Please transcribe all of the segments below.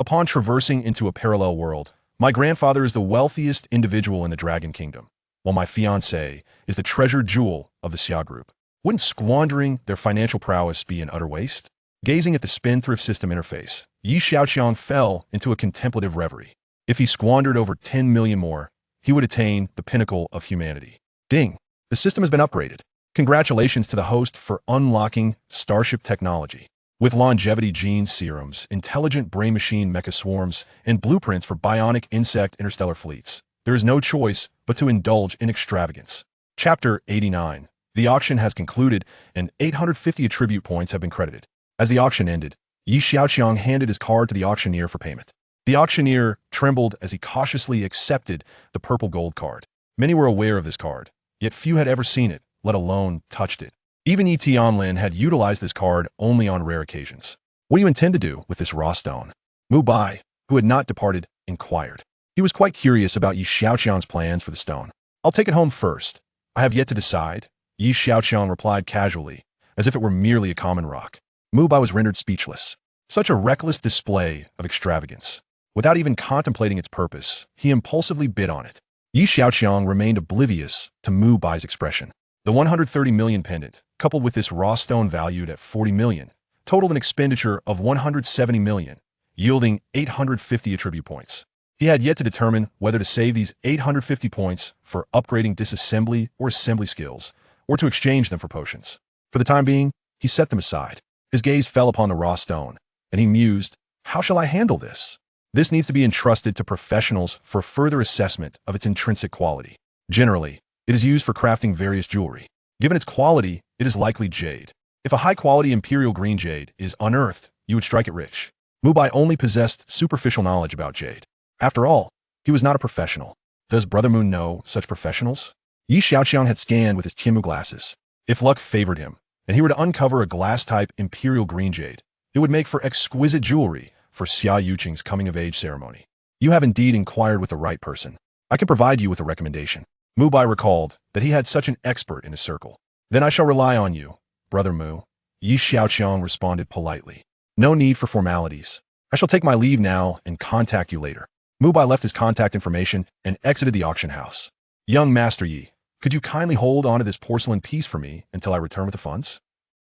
Upon traversing into a parallel world, my grandfather is the wealthiest individual in the Dragon Kingdom, while my fiancée is the treasured jewel of the Xia Group. Wouldn't squandering their financial prowess be an utter waste? Gazing at the spendthrift system interface, Xiaoqiang fell into a contemplative reverie. If he squandered over 10 million more, he would attain the pinnacle of humanity. Ding! The system has been upgraded. Congratulations to the host for unlocking Starship technology. With longevity gene serums, intelligent brain-machine mecha swarms, and blueprints for bionic insect interstellar fleets, there is no choice but to indulge in extravagance. Chapter 89. The auction has concluded, and 850 attribute points have been credited. As the auction ended, Xiaoqiang handed his card to the auctioneer for payment. The auctioneer trembled as he cautiously accepted the purple gold card. Many were aware of this card, yet few had ever seen it, let alone touched it. Even Tianlin had utilized this card only on rare occasions. What do you intend to do with this raw stone? Mu Bai, who had not departed, inquired. He was quite curious about Xiaoqiang's plans for the stone. I'll take it home first. I have yet to decide, Xiaoqiang replied casually, as if it were merely a common rock. Mu Bai was rendered speechless. Such a reckless display of extravagance. Without even contemplating its purpose, he impulsively bid on it. Xiaoqiang remained oblivious to Mu Bai's expression. The 130 million pendant, coupled with this raw stone valued at 40 million, totaled an expenditure of 170 million, yielding 850 attribute points. He had yet to determine whether to save these 850 points for upgrading disassembly or assembly skills, or to exchange them for potions. For the time being, he set them aside. His gaze fell upon the raw stone, and he mused, how shall I handle this? This needs to be entrusted to professionals for further assessment of its intrinsic quality. Generally, it is used for crafting various jewelry. Given its quality, it is likely jade. If a high-quality imperial green jade is unearthed, you would strike it rich. Mu Bai only possessed superficial knowledge about jade. After all, he was not a professional. Does Brother Moon know such professionals? Xiaoqiang had scanned with his Timu glasses. If luck favored him, and he were to uncover a glass-type imperial green jade, it would make for exquisite jewelry for Xiaoqiang's coming-of-age ceremony. You have indeed inquired with the right person. I can provide you with a recommendation. Mu Bai recalled that he had such an expert in his circle. Then I shall rely on you, Brother Mu. Xiaoqiang responded politely. No need for formalities. I shall take my leave now and contact you later. Mu Bai left his contact information and exited the auction house. Young Master Yi, could you kindly hold on to this porcelain piece for me until I return with the funds?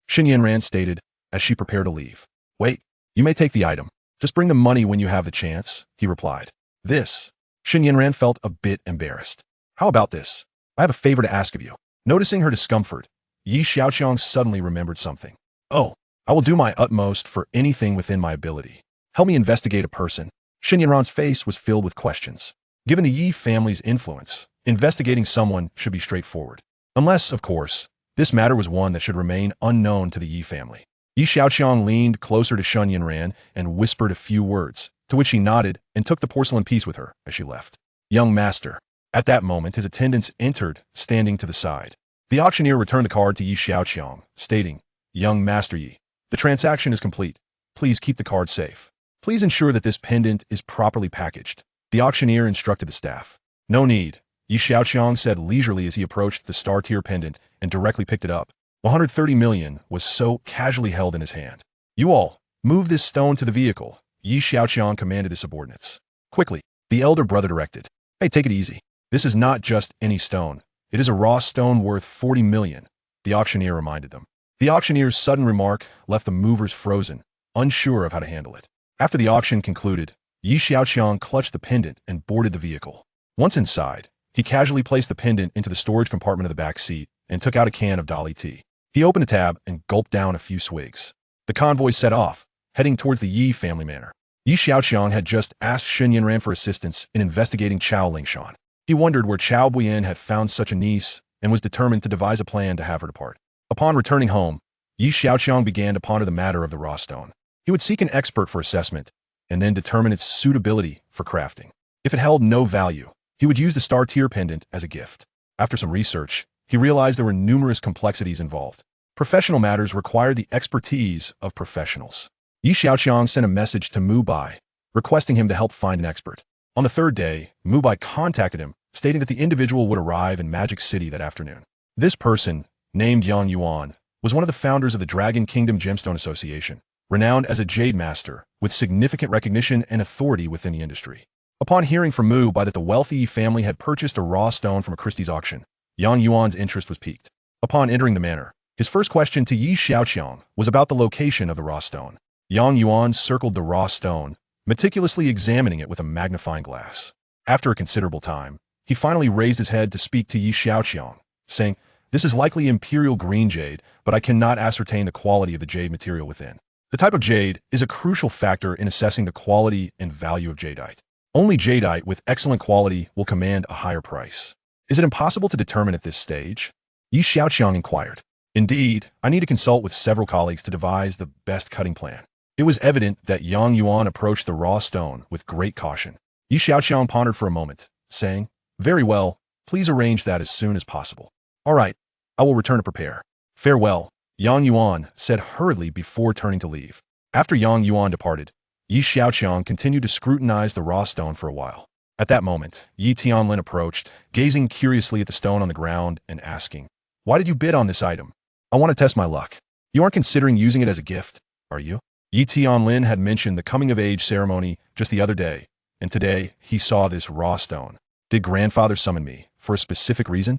Xin Yanran stated as she prepared to leave. Wait, you may take the item. Just bring the money when you have the chance, he replied. This. Xin Yanran felt a bit embarrassed. How about this? I have a favor to ask of you. Noticing her discomfort, Xiaoqiang suddenly remembered something. Oh, I will do my utmost for anything within my ability. Help me investigate a person. Xin Yanran's face was filled with questions. Given the Yi family's influence, investigating someone should be straightforward. Unless, of course, this matter was one that should remain unknown to the Yi family. Xiaoqiang leaned closer to Xin Yanran and whispered a few words, to which she nodded and took the porcelain piece with her as she left. Young master. At that moment, his attendants entered, standing to the side. The auctioneer returned the card to Xiaoqiang, stating, Young Master Yi, the transaction is complete. Please keep the card safe. Please ensure that this pendant is properly packaged. The auctioneer instructed the staff. No need, Xiaoqiang said leisurely as he approached the star-tier pendant and directly picked it up. 130 million was so casually held in his hand. You all, move this stone to the vehicle, Xiaoqiang commanded his subordinates. Quickly, the elder brother directed. Hey, take it easy. This is not just any stone. It is a raw stone worth 40 million, the auctioneer reminded them. The auctioneer's sudden remark left the movers frozen, unsure of how to handle it. After the auction concluded, Xiaoqiang clutched the pendant and boarded the vehicle. Once inside, he casually placed the pendant into the storage compartment of the back seat and took out a can of Dali tea. He opened the tab and gulped down a few swigs. The convoy set off, heading towards the Yi family manor. Xiaoqiang had just asked Xin Yanran for assistance in investigating Chao Lingshan. He wondered where Chao Buyan had found such a niece and was determined to devise a plan to have her depart. Upon returning home, Xiaoqiang began to ponder the matter of the raw stone. He would seek an expert for assessment and then determine its suitability for crafting. If it held no value, he would use the star-tier pendant as a gift. After some research, he realized there were numerous complexities involved. Professional matters required the expertise of professionals. Xiaoqiang sent a message to Mu Bai, requesting him to help find an expert. On the third day, Mu Bai contacted him, stating that the individual would arrive in Magic City that afternoon. This person, named Yang Yuan, was one of the founders of the Dragon Kingdom Gemstone Association, renowned as a jade master, with significant recognition and authority within the industry. Upon hearing from Mu Bai that the wealthy Yi family had purchased a raw stone from a Christie's auction, Yang Yuan's interest was piqued. Upon entering the manor, his first question to Yi Xiaoqiang was about the location of the raw stone. Yang Yuan circled the raw stone, meticulously examining it with a magnifying glass. After a considerable time, he finally raised his head to speak to Yi Xiaoqiang, saying, "This is likely imperial green jade, but I cannot ascertain the quality of the jade material within. The type of jade is a crucial factor in assessing the quality and value of jadeite. Only jadeite with excellent quality will command a higher price. Is it impossible to determine at this stage?" Yi Xiaoqiang inquired. "Indeed, I need to consult with several colleagues to devise the best cutting plan." It was evident that Yang Yuan approached the raw stone with great caution. Yi Xiaoqiang pondered for a moment, saying, "Very well, please arrange that as soon as possible." "All right, I will return to prepare. Farewell," Yang Yuan said hurriedly before turning to leave. After Yang Yuan departed, Yi Xiaoqiang continued to scrutinize the raw stone for a while. At that moment, Yi Tianlin approached, gazing curiously at the stone on the ground and asking, "Why did you bid on this item?" "I want to test my luck." "You aren't considering using it as a gift, are you?" Yi Tianlin had mentioned the coming-of-age ceremony just the other day, and today he saw this raw stone. "Did grandfather summon me for a specific reason?"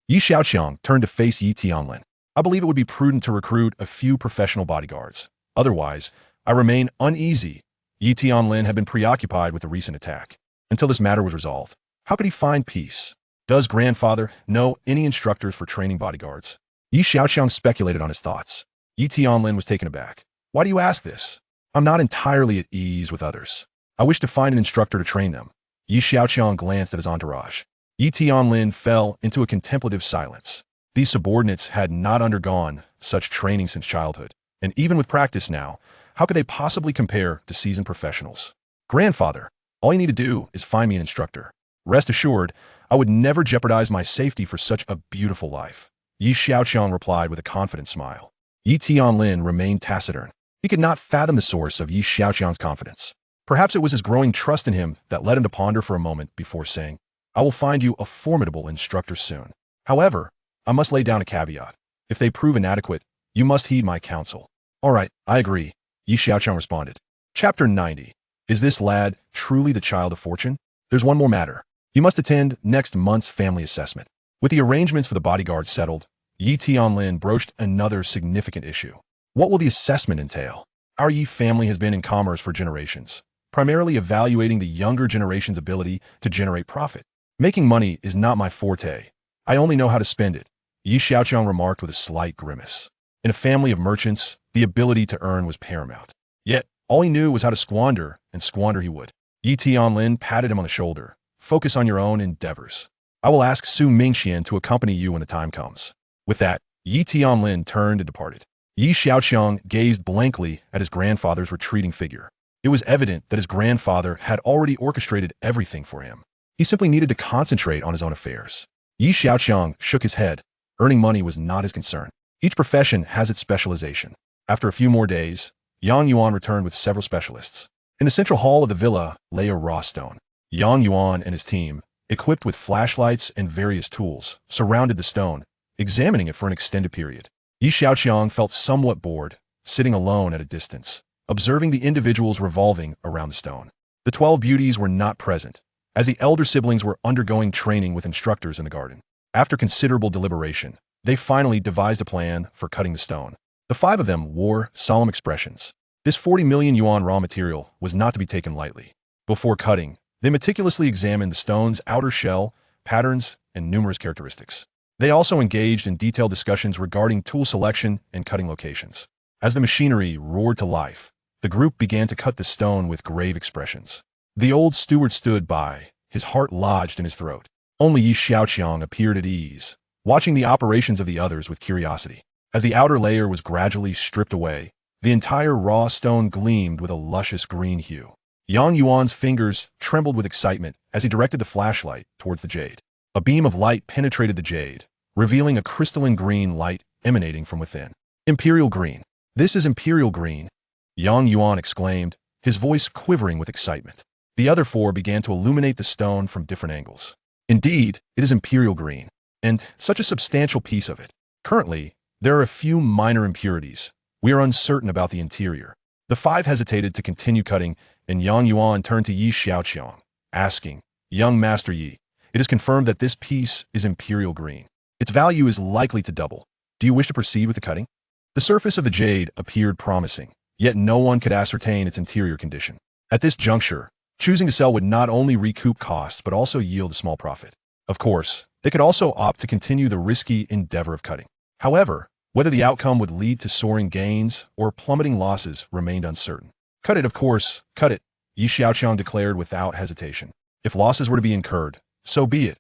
Yi Xiaoqiang turned to face Yi Tianlin. "I believe it would be prudent to recruit a few professional bodyguards. Otherwise, I remain uneasy." Yi Tianlin had been preoccupied with the recent attack. Until this matter was resolved, how could he find peace? Does grandfather know any instructors for training bodyguards? Yi Xiaoqiang speculated on his thoughts. Yi Tianlin was taken aback. "Why do you ask this? I'm not entirely at ease with others. I wish to find an instructor to train them." Yi Xiaoqiang glanced at his entourage. Yi Tianlin fell into a contemplative silence. These subordinates had not undergone such training since childhood, and even with practice now, how could they possibly compare to seasoned professionals? "Grandfather, all you need to do is find me an instructor. Rest assured, I would never jeopardize my safety for such a beautiful life." Yi Xiaoqiang replied with a confident smile. Yi Tianlin remained taciturn. He could not fathom the source of Yi Xiaoqiang's confidence. Perhaps it was his growing trust in him that led him to ponder for a moment before saying, "I will find you a formidable instructor soon. However, I must lay down a caveat. If they prove inadequate, you must heed my counsel." "All right, I agree," Yi Xiaoqiang responded. Chapter 90. Is this lad truly the child of fortune? There's one more matter. You must attend next month's family assessment. With the arrangements for the bodyguards settled, Yi Tianlin broached another significant issue. What will the assessment entail? Our Yi family has been in commerce for generations, primarily evaluating the younger generation's ability to generate profit. Making money is not my forte. I only know how to spend it, Yi Xiaoqiang remarked with a slight grimace. In a family of merchants, the ability to earn was paramount. Yet, all he knew was how to squander, and squander he would. Yi Tianlin patted him on the shoulder. "Focus on your own endeavors. I will ask Su Mingxian to accompany you when the time comes." With that, Yi Tianlin turned and departed. Yi Xiaoqiang gazed blankly at his grandfather's retreating figure. It was evident that his grandfather had already orchestrated everything for him. He simply needed to concentrate on his own affairs. Yi Xiaoqiang shook his head. Earning money was not his concern. Each profession has its specialization. After a few more days, Yang Yuan returned with several specialists. In the central hall of the villa lay a raw stone. Yang Yuan and his team, equipped with flashlights and various tools, surrounded the stone, examining it for an extended period. Yi Xiaoqiang felt somewhat bored, sitting alone at a distance, observing the individuals revolving around the stone. The 12 beauties were not present, as the elder siblings were undergoing training with instructors in the garden. After considerable deliberation, they finally devised a plan for cutting the stone. The 5 of them wore solemn expressions. This 40 million yuan raw material was not to be taken lightly. Before cutting, they meticulously examined the stone's outer shell, patterns, and numerous characteristics. They also engaged in detailed discussions regarding tool selection and cutting locations. As the machinery roared to life, the group began to cut the stone with grave expressions. The old steward stood by, his heart lodged in his throat. Only Yi Xiaoqiang appeared at ease, watching the operations of the others with curiosity. As the outer layer was gradually stripped away, the entire raw stone gleamed with a luscious green hue. Yang Yuan's fingers trembled with excitement as he directed the flashlight towards the jade. A beam of light penetrated the jade, revealing a crystalline green light emanating from within. "Imperial green. This is imperial green," Yang Yuan exclaimed, his voice quivering with excitement. The other 4 began to illuminate the stone from different angles. "Indeed, it is imperial green, and such a substantial piece of it. Currently, there are a few minor impurities. We are uncertain about the interior." The five hesitated to continue cutting, and Yang Yuan turned to Yi Xiaoqiang, asking, "Young Master Yi, it is confirmed that this piece is imperial green. Its value is likely to double. Do you wish to proceed with the cutting?" The surface of the jade appeared promising, yet no one could ascertain its interior condition. At this juncture, choosing to sell would not only recoup costs but also yield a small profit. Of course, they could also opt to continue the risky endeavor of cutting. However, whether the outcome would lead to soaring gains or plummeting losses remained uncertain. "Cut it, of course, cut it," Yi Xiaoqiang declared without hesitation. If losses were to be incurred, so be it.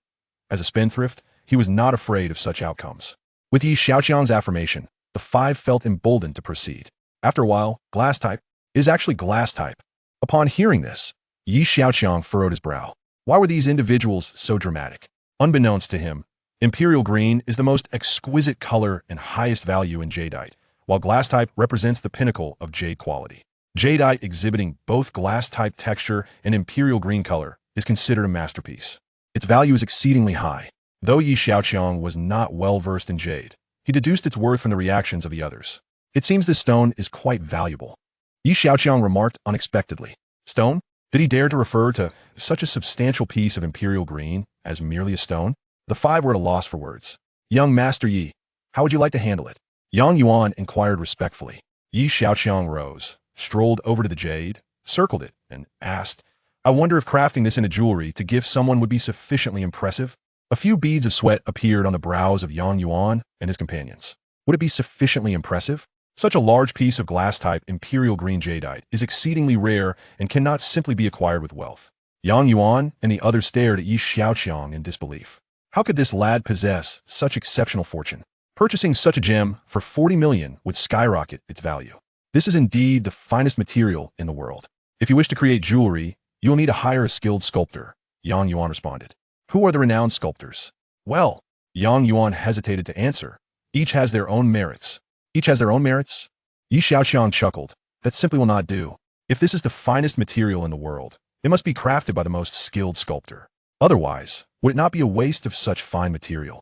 As a spendthrift, he was not afraid of such outcomes. With Yi Xiaoqiang's affirmation, the five felt emboldened to proceed. After a while, glass type is actually glass type. Upon hearing this, Yi Xiaoqiang furrowed his brow. Why were these individuals so dramatic? Unbeknownst to him, imperial green is the most exquisite color and highest value in jadeite, while glass type represents the pinnacle of jade quality. Jadeite exhibiting both glass type texture and imperial green color is considered a masterpiece. Its value is exceedingly high. Though Yi Xiaoqiang was not well versed in jade, he deduced its worth from the reactions of the others. "It seems this stone is quite valuable," Yi Xiaoqiang remarked unexpectedly. Stone? Did he dare to refer to such a substantial piece of imperial green as merely a stone? The five were at a loss for words. "Young Master Yi, how would you like to handle it?" Yang Yuan inquired respectfully. Yi Xiaoqiang rose, strolled over to the jade, circled it, and asked, "I wonder if crafting this into jewelry to give someone would be sufficiently impressive?" A few beads of sweat appeared on the brows of Yang Yuan and his companions. Would it be sufficiently impressive? Such a large piece of glass-type imperial green jadeite is exceedingly rare and cannot simply be acquired with wealth. Yang Yuan and the others stared at Yi Xiaoqiang in disbelief. How could this lad possess such exceptional fortune? Purchasing such a gem for 40 million would skyrocket its value. This is indeed the finest material in the world. If you wish to create jewelry, you will need to hire a skilled sculptor, Yang Yuan responded. Who are the renowned sculptors? Well, Yang Yuan hesitated to answer. Each has their own merits. Each has their own merits? Yi Xiaoqiang chuckled. That simply will not do. If this is the finest material in the world, it must be crafted by the most skilled sculptor. Otherwise, would it not be a waste of such fine material?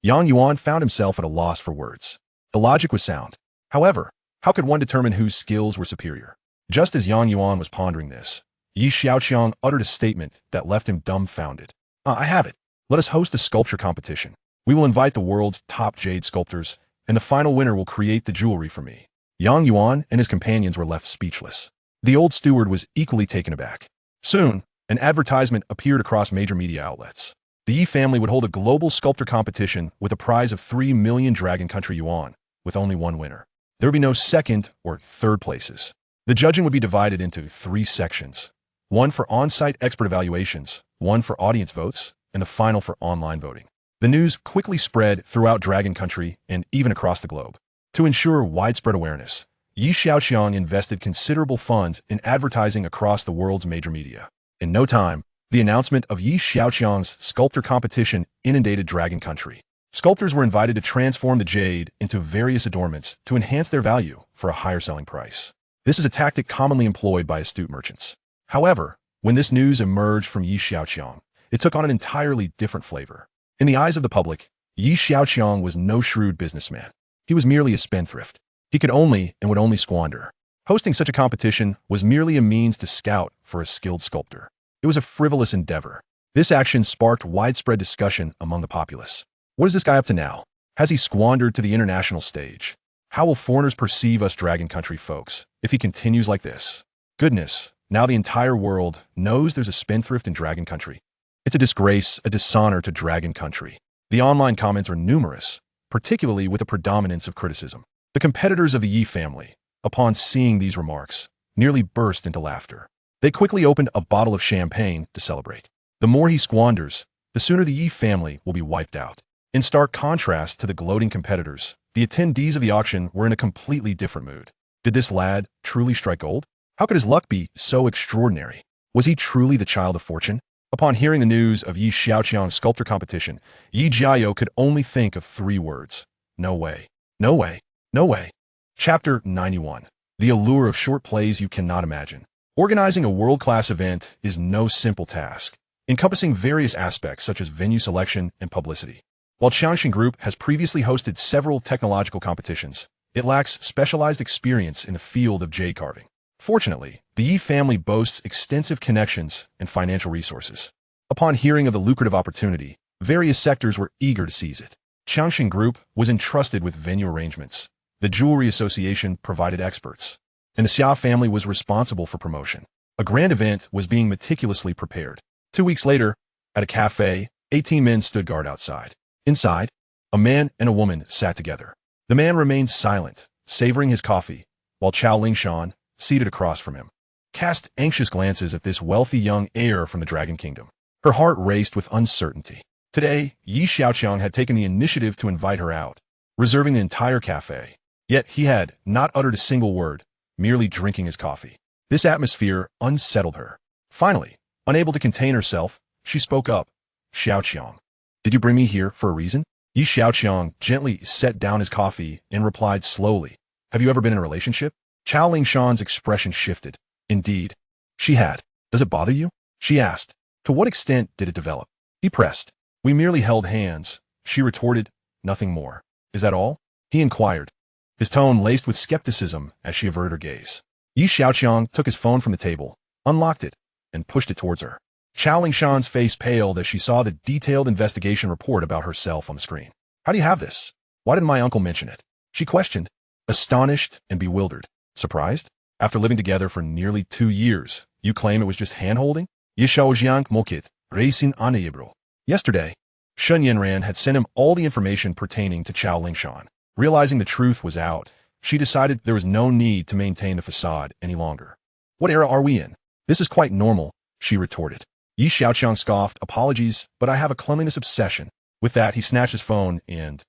Yang Yuan found himself at a loss for words. The logic was sound. However, how could one determine whose skills were superior? Just as Yang Yuan was pondering this, Yi Xiaoqiang uttered a statement that left him dumbfounded. I have it. Let us host a sculpture competition. We will invite the world's top jade sculptors, and the final winner will create the jewelry for me. Yang Yuan and his companions were left speechless. The old steward was equally taken aback. Soon, an advertisement appeared across major media outlets. The Yi family would hold a global sculptor competition with a prize of 3 million Dragon Country yuan, with only one winner. There would be no second or third places. The judging would be divided into 3 sections. One for on-site expert evaluations, one for audience votes, and the final for online voting. The news quickly spread throughout Dragon Country and even across the globe. To ensure widespread awareness, Yi Xiaoqiang invested considerable funds in advertising across the world's major media. In no time, the announcement of Yi Xiaoqiang's sculptor competition inundated Dragon Country. Sculptors were invited to transform the jade into various adornments to enhance their value for a higher selling price. This is a tactic commonly employed by astute merchants. However, when this news emerged from Yi Xiaoqiang, it took on an entirely different flavor. In the eyes of the public, Yi Xiaoqiang was no shrewd businessman. He was merely a spendthrift. He could only and would only squander. Hosting such a competition was merely a means to scout for a skilled sculptor. It was a frivolous endeavor. This action sparked widespread discussion among the populace. What is this guy up to now? Has he squandered to the international stage? How will foreigners perceive us Dragon Country folks if he continues like this? Goodness, now the entire world knows there's a spendthrift in Dragon Country. It's a disgrace, a dishonor to Dragon Country. The online comments are numerous, particularly with a predominance of criticism. The competitors of the Yi family, upon seeing these remarks, nearly burst into laughter. They quickly opened a bottle of champagne to celebrate. The more he squanders, the sooner the Yi family will be wiped out. In stark contrast to the gloating competitors, the attendees of the auction were in a completely different mood. Did this lad truly strike gold? How could his luck be so extraordinary? Was he truly the child of fortune? Upon hearing the news of Yi Xiaoqiang's sculptor competition, Yi Jiao could only think of 3 words. No way. No way. No way. Chapter 91. The allure of short plays you cannot imagine. Organizing a world-class event is no simple task, encompassing various aspects such as venue selection and publicity. While Xia Group has previously hosted several technological competitions, it lacks specialized experience in the field of jade carving. Fortunately, the Yi family boasts extensive connections and financial resources. Upon hearing of the lucrative opportunity, various sectors were eager to seize it. Xiaoqiang Group was entrusted with venue arrangements. The Jewelry Association provided experts, and the Xia family was responsible for promotion. A grand event was being meticulously prepared. 2 weeks later, at a cafe, 18 men stood guard outside. Inside, a man and a woman sat together. The man remained silent, savoring his coffee, while Xiaoqiang, seated across from him, cast anxious glances at this wealthy young heir from the Dragon Kingdom. Her heart raced with uncertainty. Today, Xiaoqiang had taken the initiative to invite her out, reserving the entire cafe. Yet he had not uttered a single word, merely drinking his coffee. This atmosphere unsettled her. Finally, unable to contain herself, she spoke up. Xiaoqiang, did you bring me here for a reason? Xiaoqiang gently set down his coffee and replied slowly, have you ever been in a relationship? Xiaoqiang's expression shifted. Indeed, she had. Does it bother you? She asked. To what extent did it develop? He pressed. We merely held hands. She retorted, nothing more. Is that all? He inquired, his tone laced with skepticism as she averted her gaze. Xiaoqiang took his phone from the table, unlocked it, and pushed it towards her. Xiaoqiang's face paled as she saw the detailed investigation report about herself on the screen. How do you have this? Why didn't my uncle mention it? She questioned, astonished and bewildered. Surprised? After living together for nearly 2 years, you claim it was just hand-holding? Xiaoqiang mokit, racing anayebro. Yesterday, Shen Yanran had sent him all the information pertaining to Chao Lingshan. Realizing the truth was out, she decided there was no need to maintain the facade any longer. What era are we in? This is quite normal, she retorted. Xiaoqiang scoffed, apologies, but I have a cleanliness obsession. With that, he snatched his phone and,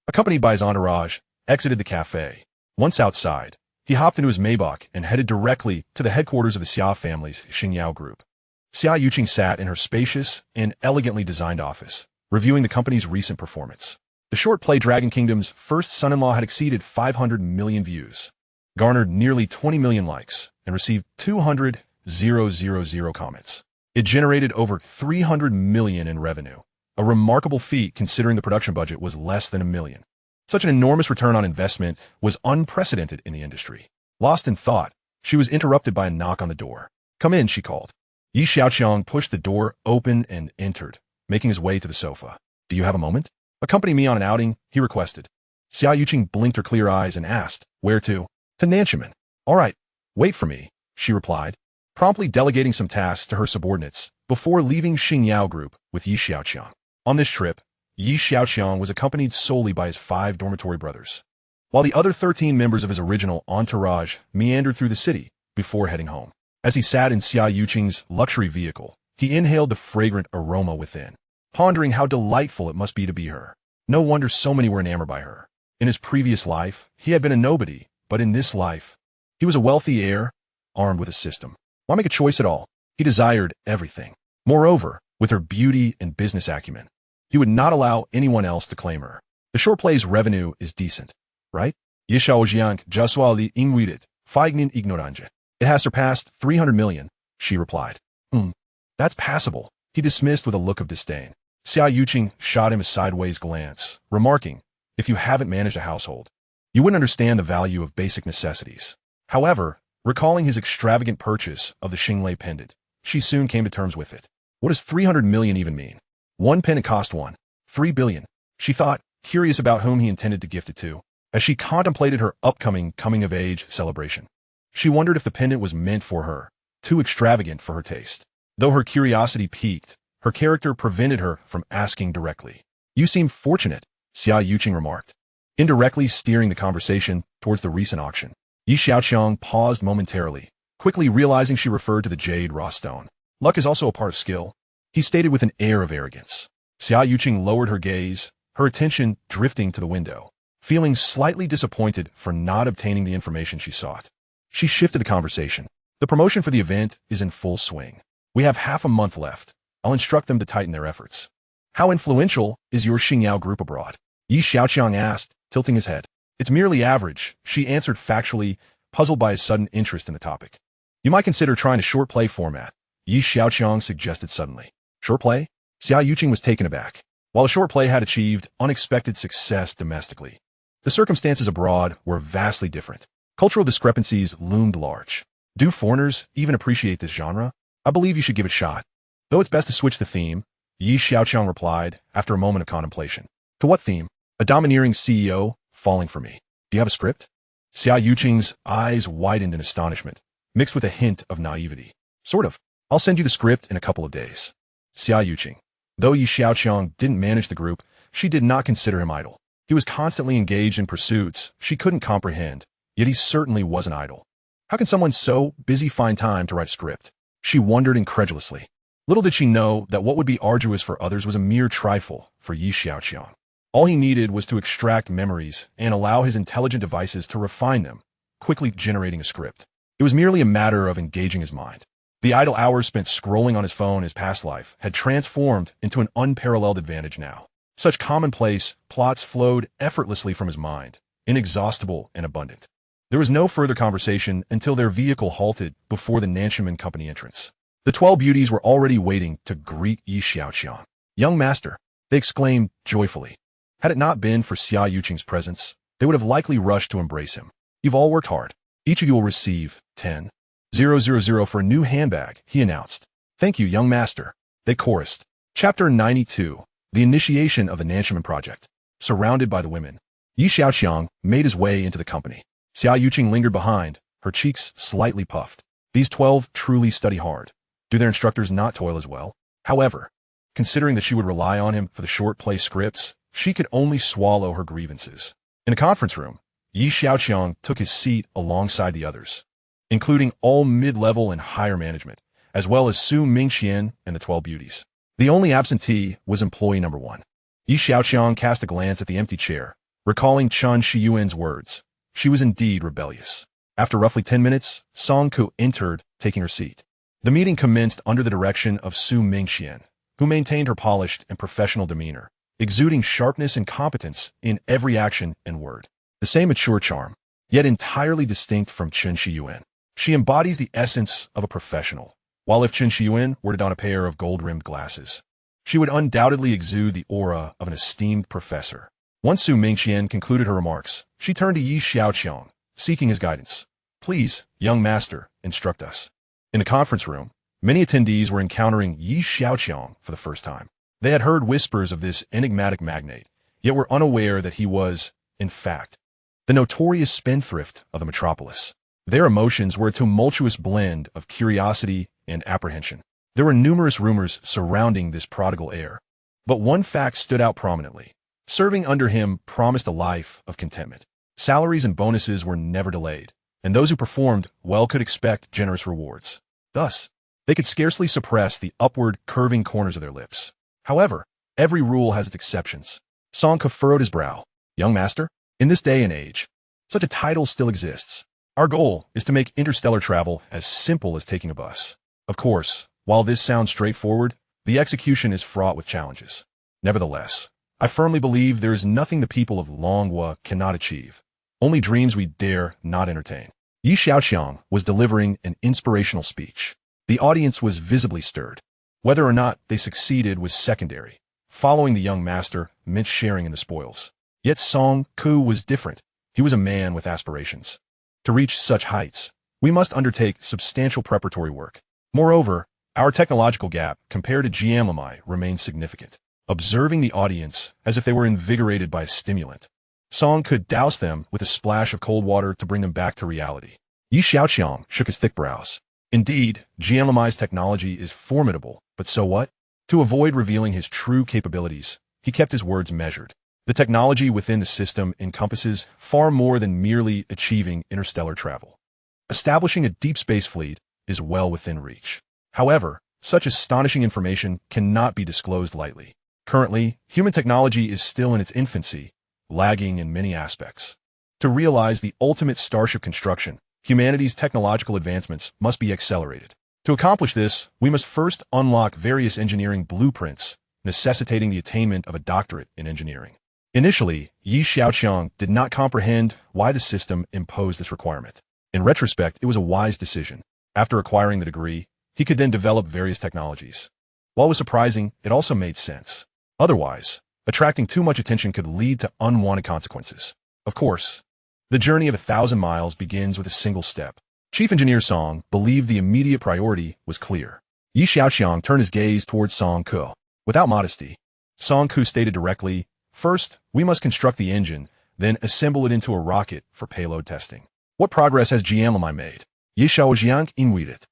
accompanied by his entourage, exited the cafe. Once outside, he hopped into his Maybach and headed directly to the headquarters of the Xia family's Xia Group. Xiaoqiang sat in her spacious and elegantly designed office, reviewing the company's recent performance. The short play Dragon Kingdom's first son-in-law had exceeded 500 million views, garnered nearly 20 million likes, and received 200,000 comments. It generated over 300 million in revenue, a remarkable feat considering the production budget was less than $1 million. Such an enormous return on investment was unprecedented in the industry. Lost in thought, she was interrupted by a knock on the door. Come in, she called. Xiaoqiang pushed the door open and entered, making his way to the sofa. Do you have a moment? Accompany me on an outing, he requested. Xiaoqiang blinked her clear eyes and asked, where to? To Nanchaman. All right, wait for me, she replied, promptly delegating some tasks to her subordinates before leaving Xia Group with Xiaoqiang. On this trip, Xiaoqiang was accompanied solely by his 5 dormitory brothers, while the other 13 members of his original entourage meandered through the city before heading home. As he sat in Xiaoqiang's luxury vehicle, he inhaled the fragrant aroma within, pondering how delightful it must be to be her. No wonder so many were enamored by her. In his previous life, he had been a nobody, but in this life, he was a wealthy heir, armed with a system. Why make a choice at all? He desired everything. Moreover, with her beauty and business acumen, he would not allow anyone else to claim her. The short play's revenue is decent, right? Xiaoqiang jaswali ingwidet, feignin ignoranje. It has surpassed 300 million, she replied. That's passable, he dismissed with a look of disdain. Xiaoqiang shot him a sideways glance, remarking, if you haven't managed a household, you wouldn't understand the value of basic necessities. However, recalling his extravagant purchase of the Xinglei pendant, she soon came to terms with it. What does 300 million even mean? One pendant cost 3 billion, she thought, curious about whom he intended to gift it to, as she contemplated her upcoming coming-of-age celebration. She wondered if the pendant was meant for her, too extravagant for her taste. Though her curiosity piqued, her character prevented her from asking directly. You seem fortunate, Xiaoqiang remarked, indirectly steering the conversation towards the recent auction. Xiaoqiang paused momentarily, quickly realizing she referred to the jade raw stone. Luck is also a part of skill, he stated with an air of arrogance. Xiaoqiang lowered her gaze, her attention drifting to the window, feeling slightly disappointed for not obtaining the information she sought. She shifted the conversation. The promotion for the event is in full swing. We have half a month left. I'll instruct them to tighten their efforts. How influential is your Xia Group abroad? Xiaoqiang asked, tilting his head. It's merely average, she answered factually, puzzled by his sudden interest in the topic. You might consider trying a short play format, Xiaoqiang suggested suddenly. Short play? Xiaoqiang was taken aback. While a short play had achieved unexpected success domestically, the circumstances abroad were vastly different. Cultural discrepancies loomed large. Do foreigners even appreciate this genre? I believe you should give it a shot. Though it's best to switch the theme, Xiaoqiang replied after a moment of contemplation. To what theme? A domineering CEO falling for me. Do you have a script? Xiaoqiang's eyes widened in astonishment, mixed with a hint of naivety. Sort of. I'll send you the script in a couple of days. Xiaoqiang. Though Xiaoqiang didn't manage the group, she did not consider him idle. He was constantly engaged in pursuits she couldn't comprehend, yet he certainly wasn't idle. How can someone so busy find time to write a script? She wondered incredulously. Little did she know that what would be arduous for others was a mere trifle for Xiaoqiang. All he needed was to extract memories and allow his intelligent devices to refine them, quickly generating a script. It was merely a matter of engaging his mind. The idle hours spent scrolling on his phone in his past life had transformed into an unparalleled advantage now. Such commonplace plots flowed effortlessly from his mind, inexhaustible and abundant. There was no further conversation until their vehicle halted before the Nanshiman Company entrance. The 12 beauties were already waiting to greet Xiaoqiang. Young master, they exclaimed joyfully. Had it not been for Xiaoqiang's presence, they would have likely rushed to embrace him. You've all worked hard. Each of you will receive 10,000 for a new handbag, he announced. Thank you, young master, they chorused. Chapter 92. The initiation of the Nanshiman project. Surrounded by the women, Xiaoqiang made his way into the company. Xiaoqiang lingered behind, her cheeks slightly puffed. These 12 truly study hard. Do their instructors not toil as well? However, considering that she would rely on him for the short play scripts, she could only swallow her grievances. In a conference room, Xiaoqiang took his seat alongside the others, including all mid-level and higher management, as well as Su Mingxian and the 12 beauties. The only absentee was employee number 1. Xiaoqiang cast a glance at the empty chair, recalling Chen Shiyuan's words. She was indeed rebellious. After roughly 10 minutes, Song Ku entered, taking her seat. The meeting commenced under the direction of Su Mingxian, who maintained her polished and professional demeanor, exuding sharpness and competence in every action and word. The same mature charm, yet entirely distinct from Chen Shiyuan. She embodies the essence of a professional, while if Chen Shiyuan were to don a pair of gold-rimmed glasses, she would undoubtedly exude the aura of an esteemed professor. Once Su Mingxian concluded her remarks, she turned to Xiaoqiang, seeking his guidance. Please, young master, instruct us. In the conference room, many attendees were encountering Xiaoqiang for the first time. They had heard whispers of this enigmatic magnate, yet were unaware that he was, in fact, the notorious spendthrift of the metropolis. Their emotions were a tumultuous blend of curiosity and apprehension. There were numerous rumors surrounding this prodigal heir, but one fact stood out prominently. Serving under him promised a life of contentment. Salaries and bonuses were never delayed, and those who performed well could expect generous rewards. Thus, they could scarcely suppress the upward curving corners of their lips. However, every rule has its exceptions. Song Ke furrowed his brow. Young master, in this day and age, such a title still exists. Our goal is to make interstellar travel as simple as taking a bus. Of course, while this sounds straightforward, the execution is fraught with challenges. Nevertheless, I firmly believe there is nothing the people of Longhua cannot achieve, only dreams we dare not entertain. Xiaoqiang was delivering an inspirational speech. The audience was visibly stirred. Whether or not they succeeded was secondary. Following the young master meant sharing in the spoils. Yet Song Ku was different. He was a man with aspirations. To reach such heights, we must undertake substantial preparatory work. Moreover, our technological gap compared to Jianlamai remains significant. Observing the audience as if they were invigorated by a stimulant, Song could douse them with a splash of cold water to bring them back to reality. Xiaoqiang shook his thick brows. Indeed, Jianlamai's technology is formidable, but so what? To avoid revealing his true capabilities, he kept his words measured. The technology within the system encompasses far more than merely achieving interstellar travel. Establishing a deep space fleet is well within reach. However, such astonishing information cannot be disclosed lightly. Currently, human technology is still in its infancy, lagging in many aspects. To realize the ultimate Starship construction, humanity's technological advancements must be accelerated. To accomplish this, we must first unlock various engineering blueprints, necessitating the attainment of a doctorate in engineering. Initially, Xiaoqiang did not comprehend why the system imposed this requirement. In retrospect, it was a wise decision. After acquiring the degree, he could then develop various technologies. While it was surprising, it also made sense. Otherwise, attracting too much attention could lead to unwanted consequences. Of course, the journey of 1,000 miles begins with a single step. Chief Engineer Song believed the immediate priority was clear. Xiaoqiang turned his gaze towards Song Ke. Without modesty, Song Ke stated directly, "First, we must construct the engine, then assemble it into a rocket for payload testing. What progress has Xiaoqiang made? Xiaoqiang inwit.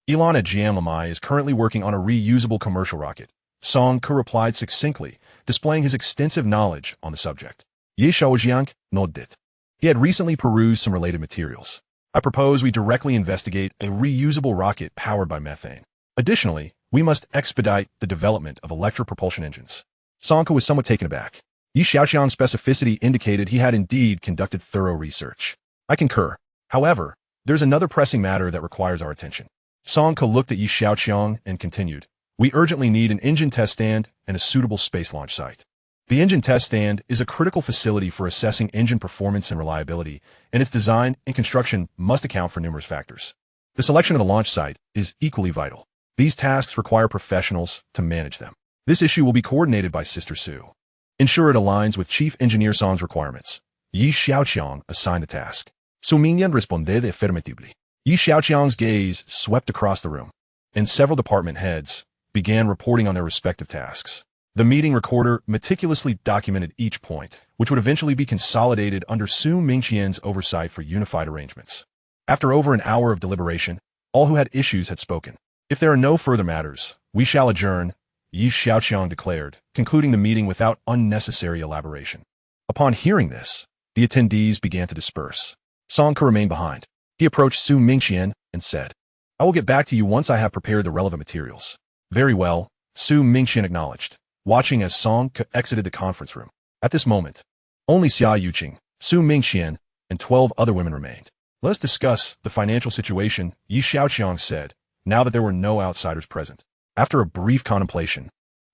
Elon at Xiaoqiang is currently working on a reusable commercial rocket." Song Ke replied succinctly, displaying his extensive knowledge on the subject. Xiaoqiang nodded. He had recently perused some related materials. "I propose we directly investigate a reusable rocket powered by methane. Additionally, we must expedite the development of electric propulsion engines." Song Ke was somewhat taken aback. Xiaoqiang's specificity indicated he had indeed conducted thorough research. "I concur. However, there's another pressing matter that requires our attention." Song Ke looked at Xiaoqiang and continued, "We urgently need an engine test stand and a suitable space launch site. The engine test stand is a critical facility for assessing engine performance and reliability, and its design and construction must account for numerous factors. The selection of the launch site is equally vital. These tasks require professionals to manage them. This issue will be coordinated by Sister Sue. Ensure it aligns with Chief Engineer Song's requirements." Xiaoqiang assigned the task. Su Mingyan responded affirmatively. Xiaoqiang's gaze swept across the room, and several department heads began reporting on their respective tasks. The meeting recorder meticulously documented each point, which would eventually be consolidated under Su Mingqian's oversight for unified arrangements. After over an hour of deliberation, all who had issues had spoken. "If there are no further matters, we shall adjourn," Xiaoqiang declared, concluding the meeting without unnecessary elaboration. Upon hearing this, the attendees began to disperse. Song Ke remained behind. He approached Su Mingqian and said, "I will get back to you once I have prepared the relevant materials." "Very well," Su Mingqian acknowledged, watching as Song Ke exited the conference room. At this moment, only Xiaoqiang, Su Mingqian, and 12 other women remained. "Let us discuss the financial situation," Xiaoqiang said, now that there were no outsiders present. After a brief contemplation,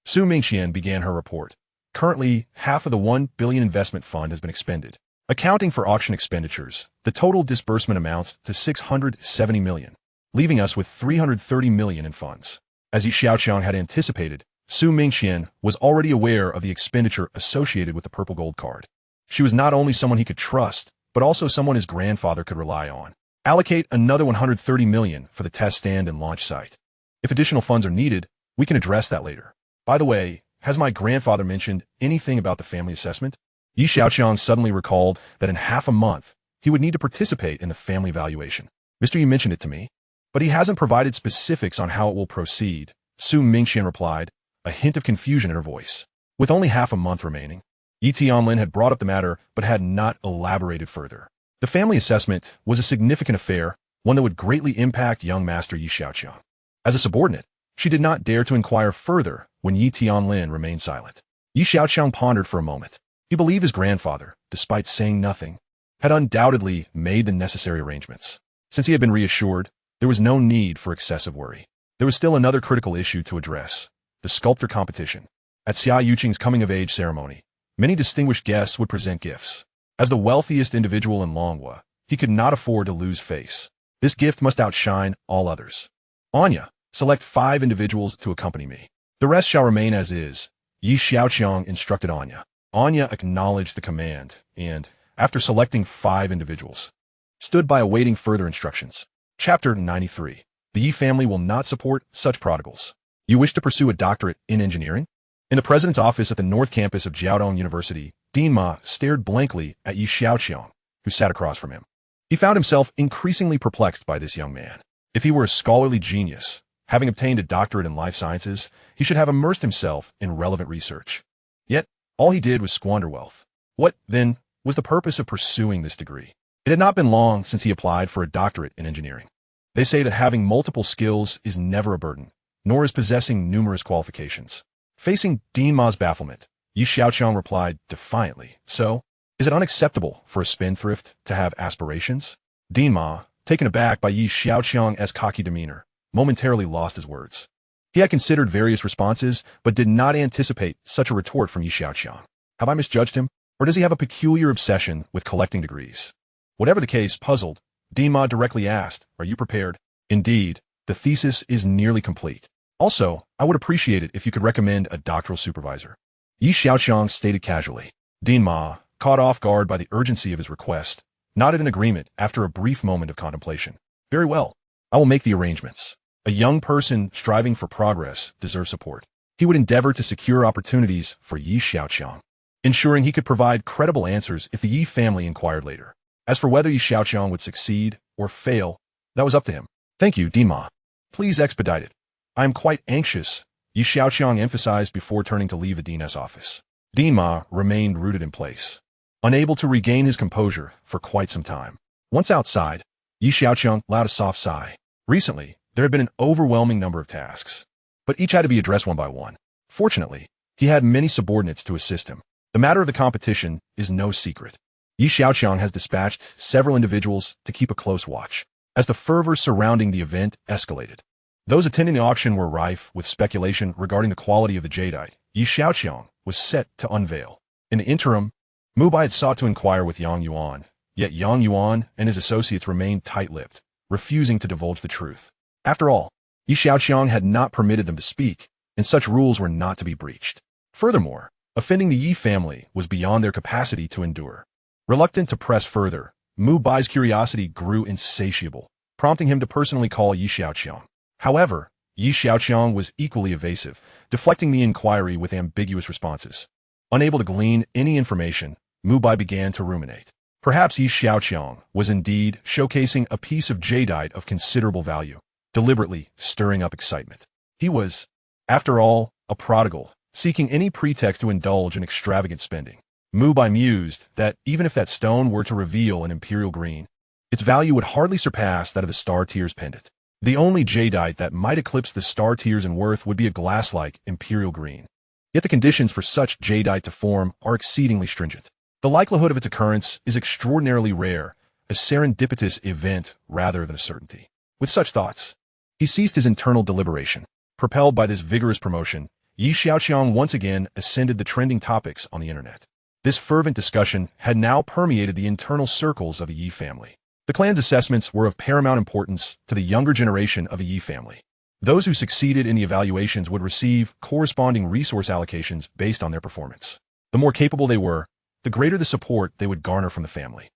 Su Mingqian began her report. "Currently, half of the 1 billion investment fund has been expended. Accounting for auction expenditures, the total disbursement amounts to 670 million, leaving us with 330 million in funds." As Xiaoqiang had anticipated, Su Mingqian was already aware of the expenditure associated with the purple gold card. She was not only someone he could trust, but also someone his grandfather could rely on. "Allocate another 130 million for the test stand and launch site. If additional funds are needed, we can address that later. By the way, has my grandfather mentioned anything about the family assessment?" Xiaoqiang suddenly recalled that in half a month, he would need to participate in the family valuation. "Mr. Yi mentioned it to me, but he hasn't provided specifics on how it will proceed," Su Mingqian replied, a hint of confusion in her voice. With only half a month remaining, Yi Tianlin had brought up the matter but had not elaborated further. The family assessment was a significant affair, one that would greatly impact young Master Xiaoqiang. As a subordinate, she did not dare to inquire further when Yi Tianlin remained silent. Xiaoqiang pondered for a moment. He believed his grandfather, despite saying nothing, had undoubtedly made the necessary arrangements. Since he had been reassured, there was no need for excessive worry. There was still another critical issue to address: the sculptor competition. At Xiaoqiang's coming-of-age ceremony, many distinguished guests would present gifts. As the wealthiest individual in Longhua, he could not afford to lose face. This gift must outshine all others. "Anya, select 5 individuals to accompany me. The rest shall remain as is," Xiaoqiang instructed Anya. Anya acknowledged the command and, after selecting 5 individuals, stood by awaiting further instructions. Chapter 93. The Yi family will not support such prodigals. "You wish to pursue a doctorate in engineering?" In the president's office at the North Campus of Jiaodong University, Dean Ma stared blankly at Xiaoqiang, who sat across from him. He found himself increasingly perplexed by this young man. If he were a scholarly genius, having obtained a doctorate in life sciences, he should have immersed himself in relevant research. Yet, all he did was squander wealth. What, then, was the purpose of pursuing this degree? It had not been long since he applied for a doctorate in engineering. They say that having multiple skills is never a burden, nor is possessing numerous qualifications. Facing Dean Ma's bafflement, Xiaoqiang replied defiantly, "So, is it unacceptable for a spendthrift to have aspirations?" Dean Ma, taken aback by Xiaoqiang's cocky demeanor, momentarily lost his words. He had considered various responses, but did not anticipate such a retort from Xiaoqiang. Have I misjudged him, or does he have a peculiar obsession with collecting degrees? Whatever the case, puzzled, Dean Ma directly asked, "Are you prepared?" "Indeed, the thesis is nearly complete. Also, I would appreciate it if you could recommend a doctoral supervisor," Xiaoqiang stated casually. Dean Ma, caught off guard by the urgency of his request, nodded in agreement after a brief moment of contemplation. Very well. I will make the arrangements. A young person striving for progress deserves support. He would endeavor to secure opportunities for Yi Xiaoqiang, ensuring he could provide credible answers if the Yi family inquired later. As for whether Yi Xiaoqiang would succeed or fail, that was up to him. Thank you, Dima. Please expedite it. I am quite anxious, Yi Xiaoqiang emphasized before turning to leave the Dina's office. Dima remained rooted in place, unable to regain his composure for quite some time. Once outside, Yi Xiaoqiang let out a soft sigh. Recently, there had been an overwhelming number of tasks, but each had to be addressed one by one. Fortunately, he had many subordinates to assist him. The matter of the competition is no secret. Yi Xiaoqiang has dispatched several individuals to keep a close watch, as the fervor surrounding the event escalated. Those attending the auction were rife with speculation regarding the quality of the jadeite Yi Xiaoqiang was set to unveil. In the interim, Mubai had sought to inquire with Yang Yuan, yet Yang Yuan and his associates remained tight-lipped, refusing to divulge the truth. After all, Yi Xiaoqiang had not permitted them to speak, and such rules were not to be breached. Furthermore, offending the Yi family was beyond their capacity to endure. Reluctant to press further, Mubai's curiosity grew insatiable, prompting him to personally call Yi Xiaoqiang. However, Yi Xiaoqiang was equally evasive, deflecting the inquiry with ambiguous responses. Unable to glean any information, Mubai began to ruminate. Perhaps Yi Xiaoqiang was indeed showcasing a piece of jadeite of considerable value, deliberately stirring up excitement. He was, after all, a prodigal, seeking any pretext to indulge in extravagant spending. Mubai mused that even if that stone were to reveal an imperial green, its value would hardly surpass that of the Star Tears pendant. The only jadeite that might eclipse the Star Tears in worth would be a glass-like imperial green. Yet the conditions for such jadeite to form are exceedingly stringent. The likelihood of its occurrence is extraordinarily rare, a serendipitous event rather than a certainty. With such thoughts, he ceased his internal deliberation. Propelled by this vigorous promotion, Yi Xiaoqiang once again ascended the trending topics on the internet. This fervent discussion had now permeated the internal circles of the Yi family. The clan's assessments were of paramount importance to the younger generation of the Yi family. Those who succeeded in the evaluations would receive corresponding resource allocations based on their performance. The more capable they were, the greater the support they would garner from the family.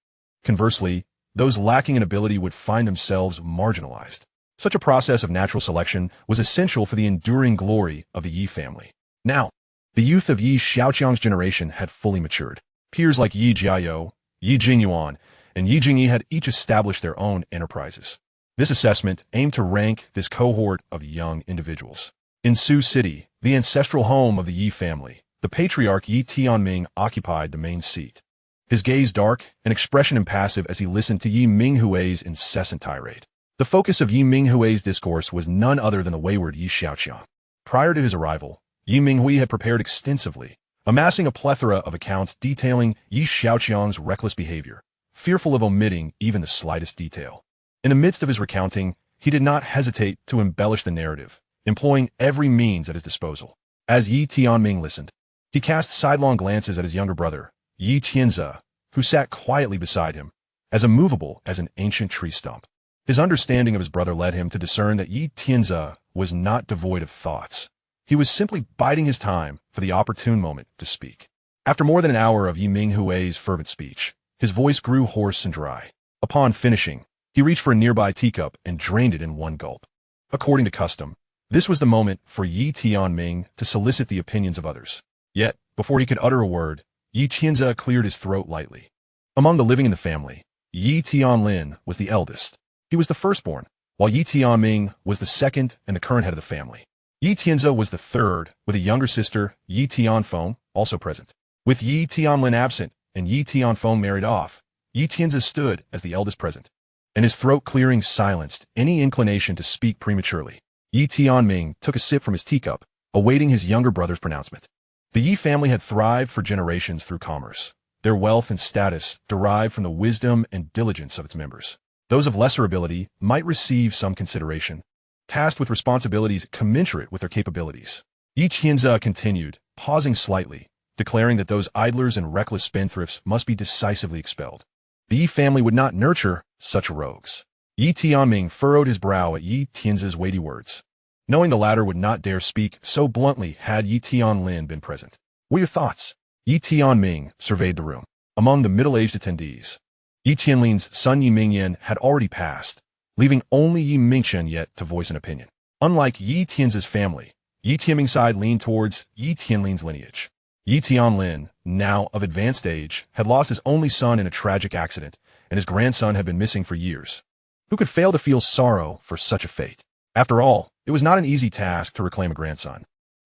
Conversely, those lacking in ability would find themselves marginalized. Such a process of natural selection was essential for the enduring glory of the Yi family. Now, the youth of Yi Xiaoqiang's generation had fully matured. Peers like Yi Jiayou, Yi Jingyuan, and Yi Jingyi had each established their own enterprises. This assessment aimed to rank this cohort of young individuals. In Su City, the ancestral home of the Yi family, the patriarch Yi Tianming occupied the main seat. His gaze dark and expression impassive as he listened to Yi Minghui's incessant tirade. The focus of Yi Minghui's discourse was none other than the wayward Yi Xiaoqiang. Prior to his arrival, Yi Minghui had prepared extensively, amassing a plethora of accounts detailing Yi Xiaoqiang's reckless behavior, fearful of omitting even the slightest detail. In the midst of his recounting, he did not hesitate to embellish the narrative, employing every means at his disposal. As Yi Tianming listened, he cast sidelong glances at his younger brother, Yi Tianze, who sat quietly beside him, as immovable as an ancient tree stump. His understanding of his brother led him to discern that Yi Tianze was not devoid of thoughts. He was simply biding his time for the opportune moment to speak. After more than an hour of Yi Minghui's fervent speech, his voice grew hoarse and dry. Upon finishing, he reached for a nearby teacup and drained it in one gulp. According to custom, this was the moment for Yi Tianming to solicit the opinions of others. Yet, before he could utter a word, Yi Tianze cleared his throat lightly. Among the living in the family, Yi Tianlin was the eldest. He was the firstborn, while Yi Tianming was the second and the current head of the family. Yi Tianze was the third, with a younger sister, Yi Tianfeng, also present. With Yi Tianlin absent and Yi Tianfeng married off, Yi Tianze stood as the eldest present, and his throat clearing silenced any inclination to speak prematurely. Yi Tianming took a sip from his teacup, awaiting his younger brother's pronouncement. The Yi family had thrived for generations through commerce. Their wealth and status derived from the wisdom and diligence of its members. Those of lesser ability might receive some consideration, tasked with responsibilities commensurate with their capabilities. Yi Tianze continued, pausing slightly, declaring that those idlers and reckless spendthrifts must be decisively expelled. The Yi family would not nurture such rogues. Yi Tianming furrowed his brow at Yi Tianze's weighty words, knowing the latter would not dare speak so bluntly had Yi Tianlin been present. What are your thoughts? Yi Tianming surveyed the room. Among the middle-aged attendees, Yi Tianlin's son Yi Mingyan had already passed, leaving only Yi Mingchen yet to voice an opinion. Unlike Yi Tian's family, Yi Tianming's side leaned towards Yi Tianlin's lineage. Yi Tianlin, now of advanced age, had lost his only son in a tragic accident, and his grandson had been missing for years. Who could fail to feel sorrow for such a fate? After all, it was not an easy task to reclaim a grandson,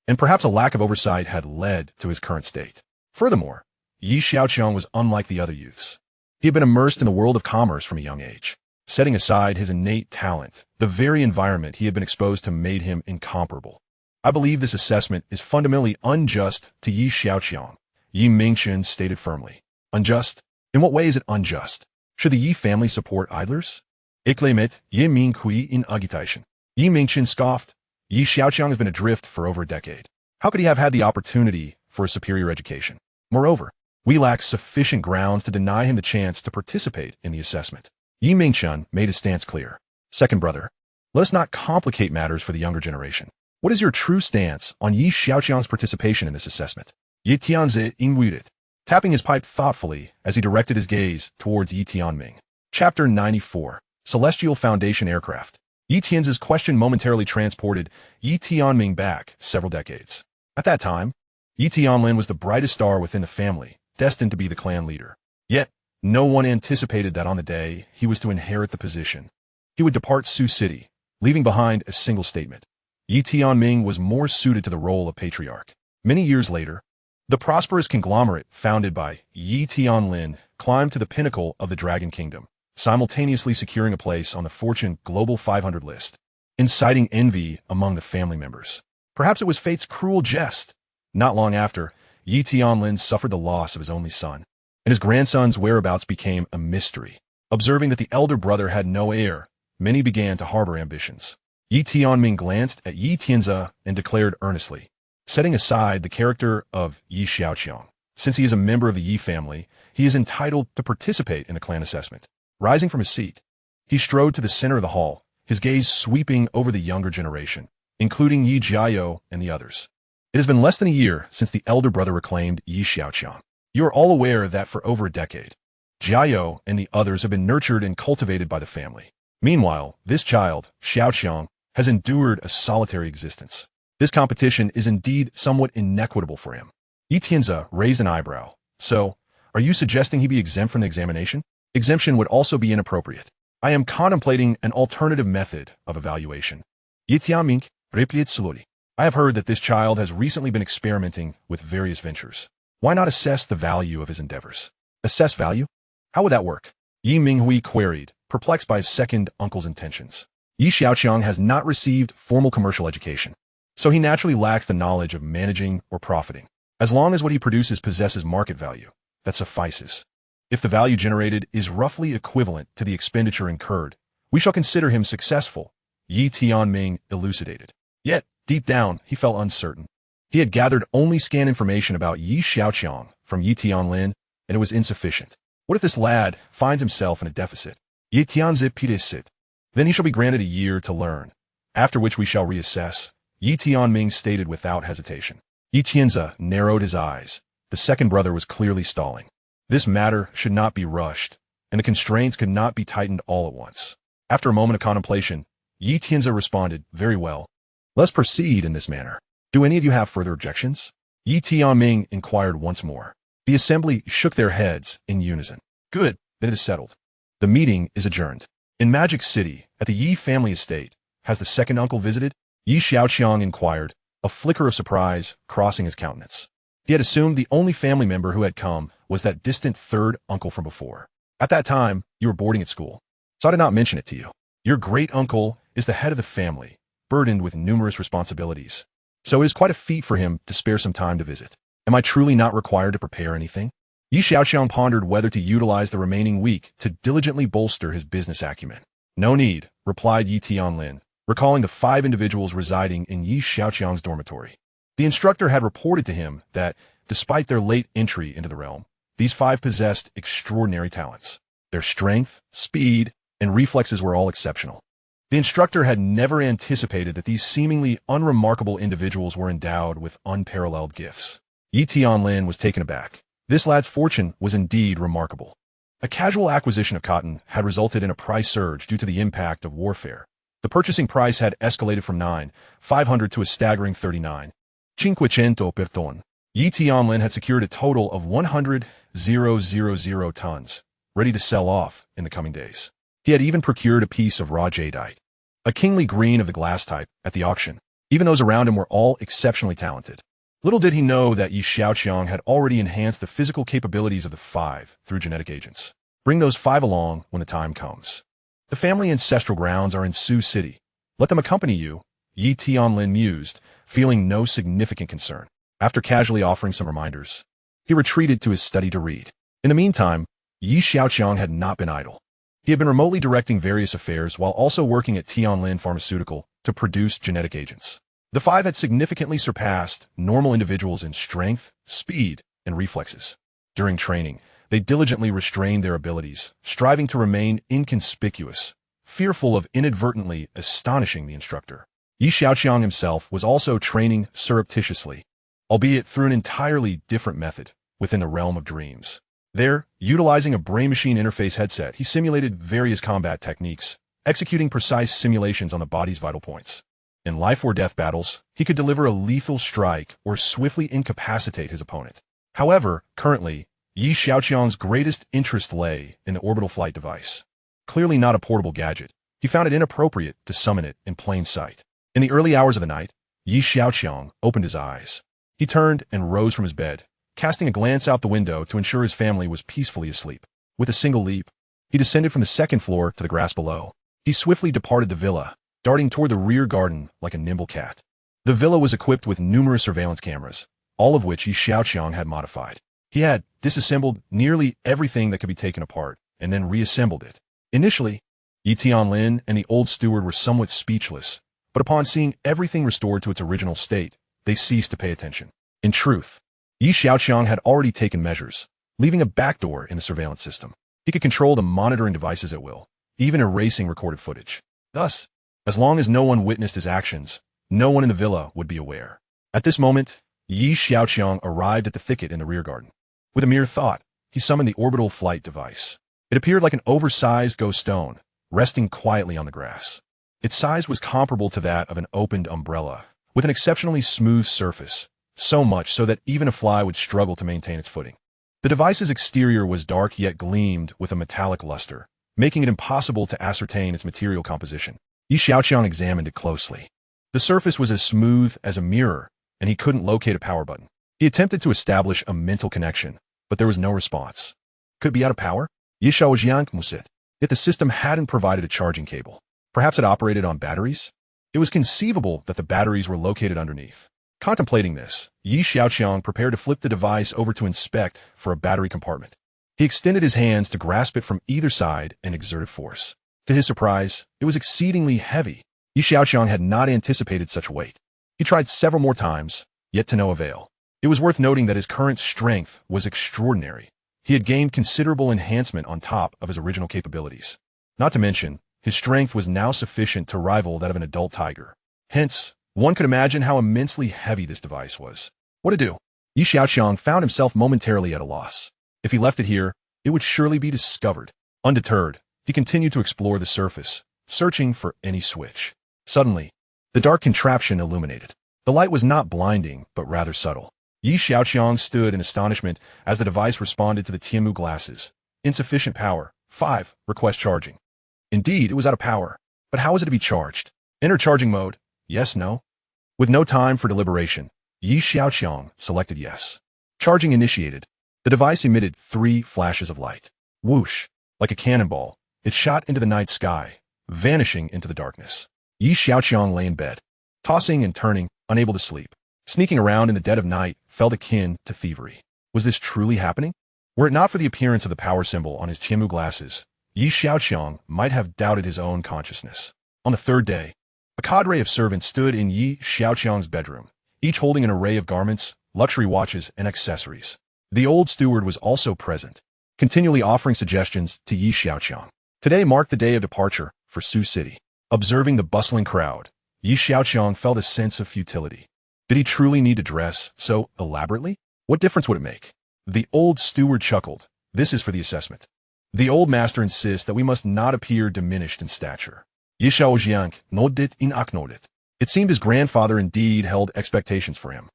and perhaps a lack of oversight had led to his current state. Furthermore, Yi Xiaoqiang was unlike the other youths. He had been immersed in the world of commerce from a young age. Setting aside his innate talent, the very environment he had been exposed to made him incomparable. I believe this assessment is fundamentally unjust to Yi Xiaoqiang, Yi Mingchen stated firmly. Unjust? In what way is it unjust? Should the Yi family support idlers? Ich mit Yi Ming Kui in Agitation. Yi Mingchen scoffed. Yi Xiaoqiang has been adrift for over a decade. How could he have had the opportunity for a superior education? Moreover, we lack sufficient grounds to deny him the chance to participate in the assessment. Yi Mingchen made his stance clear. Second brother, let us not complicate matters for the younger generation. What is your true stance on Yi Xiaoqiang's participation in this assessment? Yi Tianzi inwuted, tapping his pipe thoughtfully as he directed his gaze towards Yi Tianming. Chapter 94. Celestial Foundation Aircraft. Yi Tian's question momentarily transported Yi Tianming back several decades. At that time, Yi Tianlin was the brightest star within the family, destined to be the clan leader. Yet, no one anticipated that on the day he was to inherit the position, he would depart Sioux City, leaving behind a single statement. Yi Tianming was more suited to the role of patriarch. Many years later, the prosperous conglomerate founded by Yi Tianlin climbed to the pinnacle of the Dragon Kingdom, simultaneously securing a place on the Fortune Global 500 list, inciting envy among the family members. Perhaps it was fate's cruel jest. Not long after, Yi Tianlin suffered the loss of his only son, and his grandson's whereabouts became a mystery. Observing that the elder brother had no heir, many began to harbor ambitions. Yi Tianming glanced at Yi Tianzi and declared earnestly, setting aside the character of Yi Xiaoqiang. Since he is a member of the Yi family, he is entitled to participate in the clan assessment. Rising from his seat, he strode to the center of the hall, his gaze sweeping over the younger generation, including Yi Jiao and the others. It has been less than a year since the elder brother reclaimed Yi Xiaoqiang. You are all aware that for over a decade, Jiao and the others have been nurtured and cultivated by the family. Meanwhile, this child, Xiaoqiang, has endured a solitary existence. This competition is indeed somewhat inequitable for him. Yi Tianzi raised an eyebrow. So, are you suggesting he be exempt from the examination? Exemption would also be inappropriate. I am contemplating an alternative method of evaluation. Yi Tianming replied slowly. I have heard that this child has recently been experimenting with various ventures. Why not assess the value of his endeavors? Assess value? How would that work? Yi Minghui queried, perplexed by his second uncle's intentions. Yi Xiaoqiang has not received formal commercial education, so he naturally lacks the knowledge of managing or profiting. As long as what he produces possesses market value, that suffices. If the value generated is roughly equivalent to the expenditure incurred, we shall consider him successful, Yi Tianming elucidated. Yet, deep down, he felt uncertain. He had gathered only scant information about Yi Xiaoqiang from Yi Tianlin, and it was insufficient. What if this lad finds himself in a deficit? Yi Tianzi pidesit. Then he shall be granted a year to learn, after which we shall reassess, Yi Tianming stated without hesitation. Yi Tianzi narrowed his eyes. The second brother was clearly stalling. This matter should not be rushed, and the constraints could not be tightened all at once. After a moment of contemplation, Yi Tianzi responded, very well. Let's proceed in this manner. Do any of you have further objections? Yi Tianming inquired once more. The assembly shook their heads in unison. Good, then it is settled. The meeting is adjourned. In Magic City, at the Yi family estate, has the second uncle visited? Yi Xiaoqiang inquired, a flicker of surprise crossing his countenance. He had assumed the only family member who had come was that distant third uncle from before. At that time, you were boarding at school, so I did not mention it to you. Your great-uncle is the head of the family, burdened with numerous responsibilities, so it is quite a feat for him to spare some time to visit. Am I truly not required to prepare anything? Yi Xiaoqiang pondered whether to utilize the remaining week to diligently bolster his business acumen. No need, replied Yi Tianlin, recalling the 5 individuals residing in Yi Xiaoqiang's dormitory. The instructor had reported to him that, despite their late entry into the realm, these 5 possessed extraordinary talents. Their strength, speed, and reflexes were all exceptional. The instructor had never anticipated that these seemingly unremarkable individuals were endowed with unparalleled gifts. Yi Tianlin was taken aback. This lad's fortune was indeed remarkable. A casual acquisition of cotton had resulted in a price surge due to the impact of warfare. The purchasing price had escalated from 9,500 to a staggering 39,500 per ton. Yi Tianlin had secured a total of 100,000 tons, ready to sell off in the coming days. He had even procured a piece of raw jadeite, a kingly green of the glass type, at the auction. Even those around him were all exceptionally talented. Little did he know that Xiaoqiang had already enhanced the physical capabilities of the five through genetic agents. Bring those five along when the time comes. The family ancestral grounds are in Sioux City. Let them accompany you, Yi Tianlin mused, feeling no significant concern. After casually offering some reminders, he retreated to his study to read. In the meantime, Yi Xiaoqiang had not been idle. He had been remotely directing various affairs while also working at Tianlin Pharmaceutical to produce genetic agents. The five had significantly surpassed normal individuals in strength, speed, and reflexes. During training, they diligently restrained their abilities, striving to remain inconspicuous, fearful of inadvertently astonishing the instructor. Yi Xiaoqiang himself was also training surreptitiously, albeit through an entirely different method, within the realm of dreams. There, utilizing a brain-machine interface headset, he simulated various combat techniques, executing precise simulations on the body's vital points. In life-or-death battles, he could deliver a lethal strike or swiftly incapacitate his opponent. However, currently, Yi Xiaoqiang's greatest interest lay in the orbital flight device. Clearly not a portable gadget, he found it inappropriate to summon it in plain sight. In the early hours of the night, Yi Xiaoqiang opened his eyes. He turned and rose from his bed, casting a glance out the window to ensure his family was peacefully asleep. With a single leap, he descended from the second floor to the grass below. He swiftly departed the villa, darting toward the rear garden like a nimble cat. The villa was equipped with numerous surveillance cameras, all of which Yi Xiaoqiang had modified. He had disassembled nearly everything that could be taken apart, and then reassembled it. Initially, Yi Tianlin and the old steward were somewhat speechless, but upon seeing everything restored to its original state, they ceased to pay attention. In truth, Yi Xiaoqiang had already taken measures, leaving a backdoor in the surveillance system. He could control the monitoring devices at will, even erasing recorded footage. Thus, as long as no one witnessed his actions, no one in the villa would be aware. At this moment, Yi Xiaoqiang arrived at the thicket in the rear garden. With a mere thought, he summoned the orbital flight device. It appeared like an oversized ghost stone, resting quietly on the grass. Its size was comparable to that of an opened umbrella, with an exceptionally smooth surface, so much so that even a fly would struggle to maintain its footing. The device's exterior was dark yet gleamed with a metallic luster, making it impossible to ascertain its material composition. Yi Xiaoqiang examined it closely. The surface was as smooth as a mirror, and he couldn't locate a power button. He attempted to establish a mental connection, but there was no response. Could it be out of power? Yi Xiaoqiang mused. Yet the system hadn't provided a charging cable. Perhaps it operated on batteries? It was conceivable that the batteries were located underneath. Contemplating this, Yi Xiaoqiang prepared to flip the device over to inspect for a battery compartment. He extended his hands to grasp it from either side and exerted force. To his surprise, it was exceedingly heavy. Yi Xiaoqiang had not anticipated such weight. He tried several more times, yet to no avail. It was worth noting that his current strength was extraordinary. He had gained considerable enhancement on top of his original capabilities. Not to mention, his strength was now sufficient to rival that of an adult tiger. Hence, one could imagine how immensely heavy this device was. What to do? Yi Xiaoqiang found himself momentarily at a loss. If he left it here, it would surely be discovered. Undeterred, he continued to explore the surface, searching for any switch. Suddenly, the dark contraption illuminated. The light was not blinding, but rather subtle. Yi Xiaoqiang stood in astonishment as the device responded to the Tianmu glasses. Insufficient power. 5. Request charging. Indeed, it was out of power. But how was it to be charged? Enter charging mode. Yes, no? With no time for deliberation, Yi Xiaoqiang selected yes. Charging initiated. The device emitted 3 flashes of light. Whoosh! Like a cannonball, it shot into the night sky, vanishing into the darkness. Yi Xiaoqiang lay in bed, tossing and turning, unable to sleep. Sneaking around in the dead of night felt akin to thievery. Was this truly happening? Were it not for the appearance of the power symbol on his Tianmu glasses, Yi Xiaoqiang might have doubted his own consciousness. On the third day, a cadre of servants stood in Yi Xiaoqiang's bedroom, each holding an array of garments, luxury watches, and accessories. The old steward was also present, continually offering suggestions to Yi Xiaoqiang. Today marked the day of departure for Sioux City. Observing the bustling crowd, Yi Xiaoqiang felt a sense of futility. Did he truly need to dress so elaborately? What difference would it make? The old steward chuckled. This is for the assessment. The old master insists that we must not appear diminished in stature. Xiaoqiang nodded in acknowledged. It seemed his grandfather indeed held expectations for him.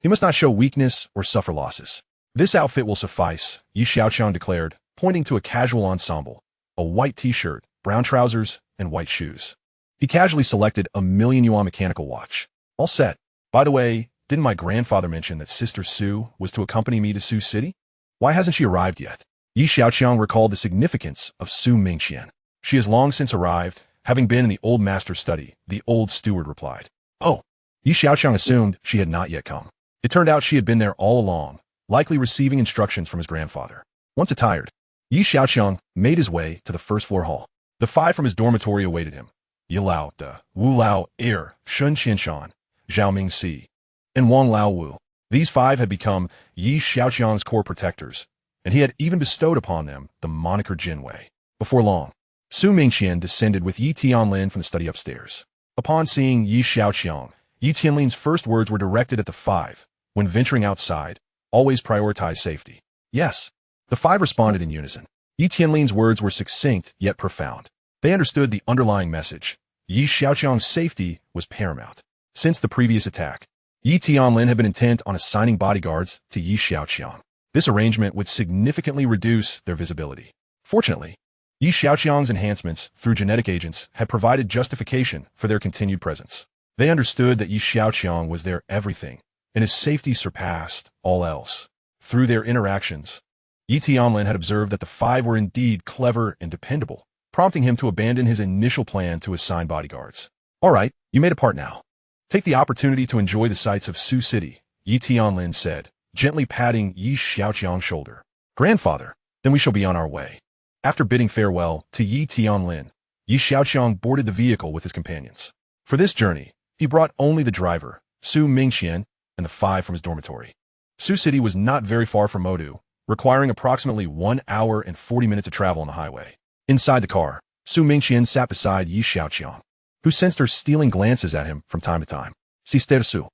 He must not show weakness or suffer losses. This outfit will suffice, Xiaoqiang declared, pointing to a casual ensemble, a white t-shirt, brown trousers, and white shoes. He casually selected a million-yuan mechanical watch. All set. By the way, didn't my grandfather mention that Sister Su was to accompany me to Su City? Why hasn't she arrived yet? Xiaoqiang recalled the significance of Su Mingqian. She has long since arrived, having been in the old master's study, the old steward replied. Oh. Xiaoqiang assumed she had not yet come. It turned out she had been there all along, likely receiving instructions from his grandfather. Once attired, Xiaoqiang made his way to the first-floor hall. The 5 from his dormitory awaited him. Yilao De, Wu Lao Er, Shun Qinshan, Zhao Mingxi, and Wang Lao Wu. These 5 had become Xiaoqiang's core protectors, and he had even bestowed upon them the moniker Jinwei. Before long, Su Mingqian descended with Yi Tianlin from the study upstairs. Upon seeing Xiaoqiang, Yi Tianlin's first words were directed at the 5. When venturing outside, always prioritize safety. Yes. The 5 responded in unison. Yi Tianlin's words were succinct yet profound. They understood the underlying message. Xiaoqiang's safety was paramount. Since the previous attack, Yi Tianlin had been intent on assigning bodyguards to Xiaoqiang. This arrangement would significantly reduce their visibility. Fortunately, Xiaoqiang's enhancements through genetic agents had provided justification for their continued presence. They understood that Xiaoqiang was their everything, and his safety surpassed all else. Through their interactions, Yi Tianlin had observed that the 5 were indeed clever and dependable, prompting him to abandon his initial plan to assign bodyguards. All right, you made a part now. Take the opportunity to enjoy the sights of Su City, Yi Tianlin said, gently patting Xiaoqiang's shoulder. Grandfather, then we shall be on our way. After bidding farewell to Yi Tianlin, Xiaoqiang boarded the vehicle with his companions. For this journey, he brought only the driver, Su Mingqian, and the 5 from his dormitory. Su City was not very far from Modu, requiring approximately 1 hour and 40 minutes of travel on the highway. Inside the car, Su Mingqian sat beside Xiaoqiang, who sensed her stealing glances at him from time to time. Sister Su.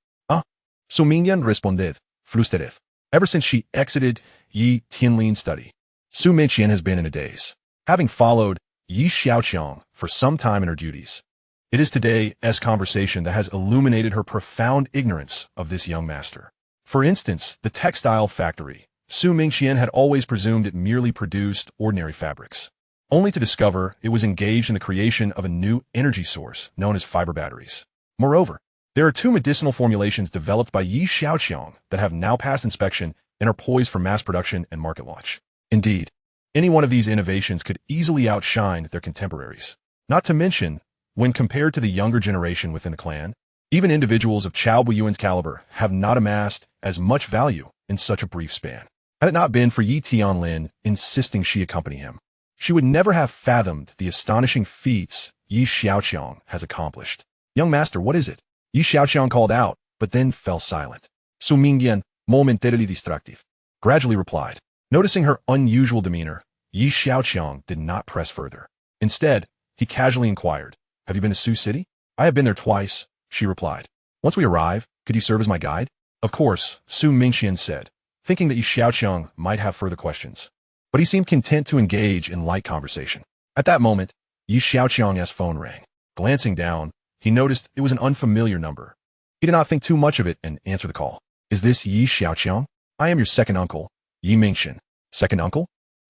Su Mingqian responded, flustereth. Ever since she exited Yi Tianlin's study, Su Mingqian has been in a daze, having followed Xiaoqiang for some time in her duties. It is today's conversation that has illuminated her profound ignorance of this young master. For instance, the textile factory. Su Mingqian had always presumed it merely produced ordinary fabrics, only to discover it was engaged in the creation of a new energy source known as fiber batteries. Moreover, there are 2 medicinal formulations developed by Xiaoqiang that have now passed inspection and are poised for mass production and market launch. Indeed, any one of these innovations could easily outshine their contemporaries. Not to mention, when compared to the younger generation within the clan, even individuals of Chao Buyuan's caliber have not amassed as much value in such a brief span. Had it not been for Yi Tianlin insisting she accompany him, she would never have fathomed the astonishing feats Xiaoqiang has accomplished. Young master, what is it? Xiaoqiang called out, but then fell silent. Su Mingqian, momentarily distracted, gradually replied. Noticing her unusual demeanor, Xiaoqiang did not press further. Instead, he casually inquired, have you been to Su City? I have been there twice, she replied. Once we arrive, could you serve as my guide? Of course, Su Mingqian said, thinking that Xiaoqiang might have further questions. But he seemed content to engage in light conversation. At that moment, Xiaoqiang's phone rang. Glancing down, he noticed it was an unfamiliar number. He did not think too much of it and answered the call. Is this Xiaoqiang? I am your second uncle, Yi Mingqian. Second uncle?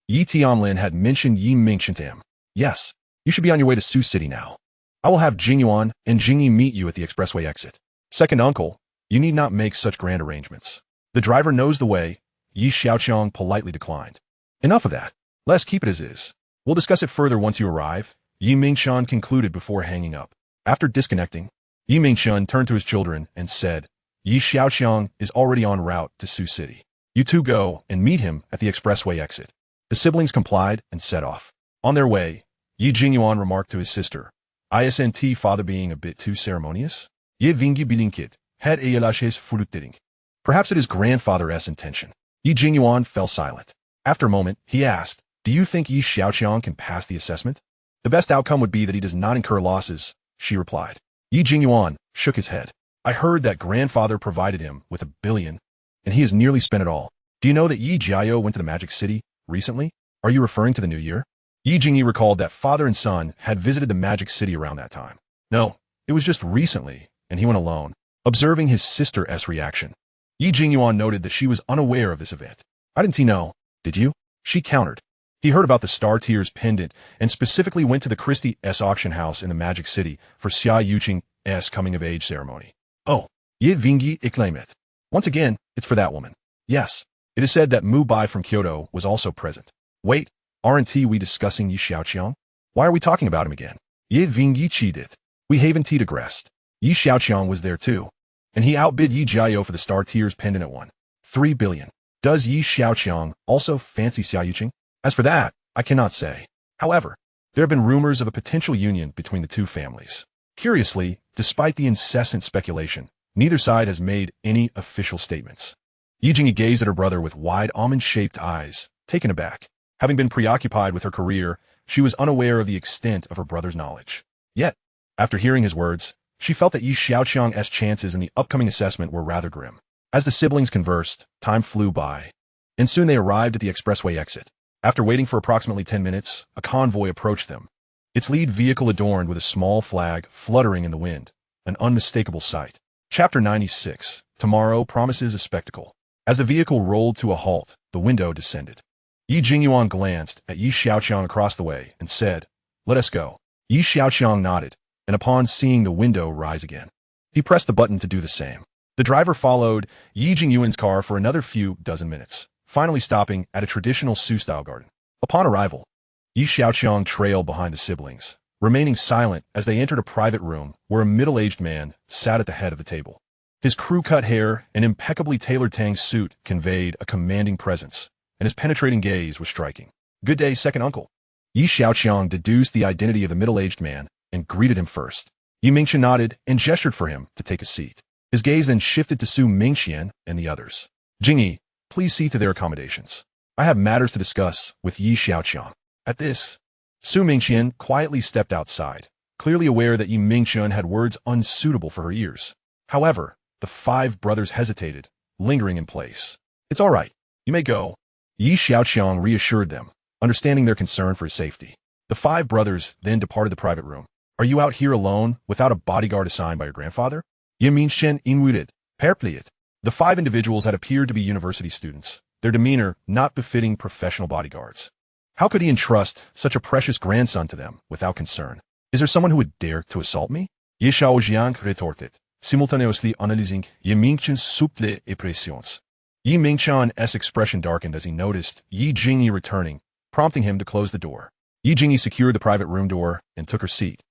Yi Tianlin had mentioned Yi Mingqian to him. Yes, you should be on your way to Su City now. I will have Jingyuan and Jingyi meet you at the expressway exit. Second uncle, you need not make such grand arrangements. The driver knows the way, Xiaoqiang politely declined. Enough of that. Let's keep it as is. We'll discuss it further once you arrive, Yi Mingqian concluded before hanging up. After disconnecting, Yi Mingqian turned to his children and said, Xiaoqiang is already en route to Su City. You 2 go and meet him at the expressway exit. The siblings complied and set off. On their way, Yi Jingyuan remarked to his sister, Isn't father being a bit too ceremonious? Ye vingi bilinkit, had eyelashes fulutering. Perhaps it is grandfather's intention. Yi Jingyuan fell silent. After a moment, he asked, do you think Xiaoqiang can pass the assessment? The best outcome would be that he does not incur losses, she replied. Yi Jingyuan shook his head. I heard that grandfather provided him with $1 billion, and he has nearly spent it all. Do you know that Yi Jiao went to the Magic City recently? Are you referring to the new year? Yi Jingyi recalled that father and son had visited the Magic City around that time. No, it was just recently, and he went alone. Observing his sister's reaction, Yi Jingyuan noted that she was unaware of this event. Why didn't he know? Did you? She countered. He heard about the Star Tears pendant and specifically went to the Christie's auction house in the Magic City for Xiaoqiang's coming-of-age ceremony. Oh, Yi Vingyi exclaimed. Once again, it's for that woman. Yes. It is said that Mu Bai from Kyoto was also present. Wait, aren't we discussing Yi Xiaoqiang? Why are we talking about him again? Yi Vingyi cheated. We haven't digressed. Yi Xiaoqiang was there too. And he outbid Yi Jiao for the Star Tears pendant at 3 billion. Does Yi Xiaoqiang also fancy Xiaoqiang? As for that, I cannot say. However, there have been rumors of a potential union between the two families. Curiously, despite the incessant speculation, neither side has made any official statements. Yi Jingyi gazed at her brother with wide almond-shaped eyes, taken aback. Having been preoccupied with her career, she was unaware of the extent of her brother's knowledge. Yet, after hearing his words, she felt that Yi Xiaoqiang's chances in the upcoming assessment were rather grim. As the siblings conversed, time flew by, and soon they arrived at the expressway exit. After waiting for approximately 10 minutes, a convoy approached them, its lead vehicle adorned with a small flag fluttering in the wind, an unmistakable sight. Chapter 96. Tomorrow promises a spectacle. As the vehicle rolled to a halt, the window descended. Yi Jingyuan glanced at Yi Xiaoqiang across the way and said, "Let us go." Yi Xiaoqiang nodded, and upon seeing the window rise again, he pressed the button to do the same. The driver followed Yi Jingyuan's car for another few dozen minutes, finally stopping at a traditional Su-style garden. Upon arrival, Yi Xiaoqiang trailed behind the siblings, remaining silent as they entered a private room where a middle-aged man sat at the head of the table. His crew-cut hair and impeccably tailored Tang suit conveyed a commanding presence, and his penetrating gaze was striking. "Good day, second uncle." Yi Xiaoqiang deduced the identity of the middle-aged man and greeted him first. Yi Mingqian nodded and gestured for him to take a seat. His gaze then shifted to Su Mingqian and the others. "Jingyi, please see to their accommodations. I have matters to discuss with Yi Xiaoqiang." At this, Su Mingqian quietly stepped outside, clearly aware that Yi Mingqian had words unsuitable for her ears. However, the five brothers hesitated, lingering in place. "It's all right. You may go," Yi Xiaoqiang reassured them, understanding their concern for his safety. The five brothers then departed the private room. "Are you out here alone, without a bodyguard assigned by your grandfather?" Yi Mingqian inwarded, perplexed. The five individuals had appeared to be university students, their demeanor not befitting professional bodyguards. How could he entrust such a precious grandson to them without concern? "Is there someone who would dare to assault me?" Yi Xiaoqiang retorted, simultaneously analyzing Yi Mingqian's subtle expressions. Yi Mingqian's expression darkened as he noticed Yi Jingyi returning, prompting him to close the door. Yi Jingyi secured the private room door and took her seat,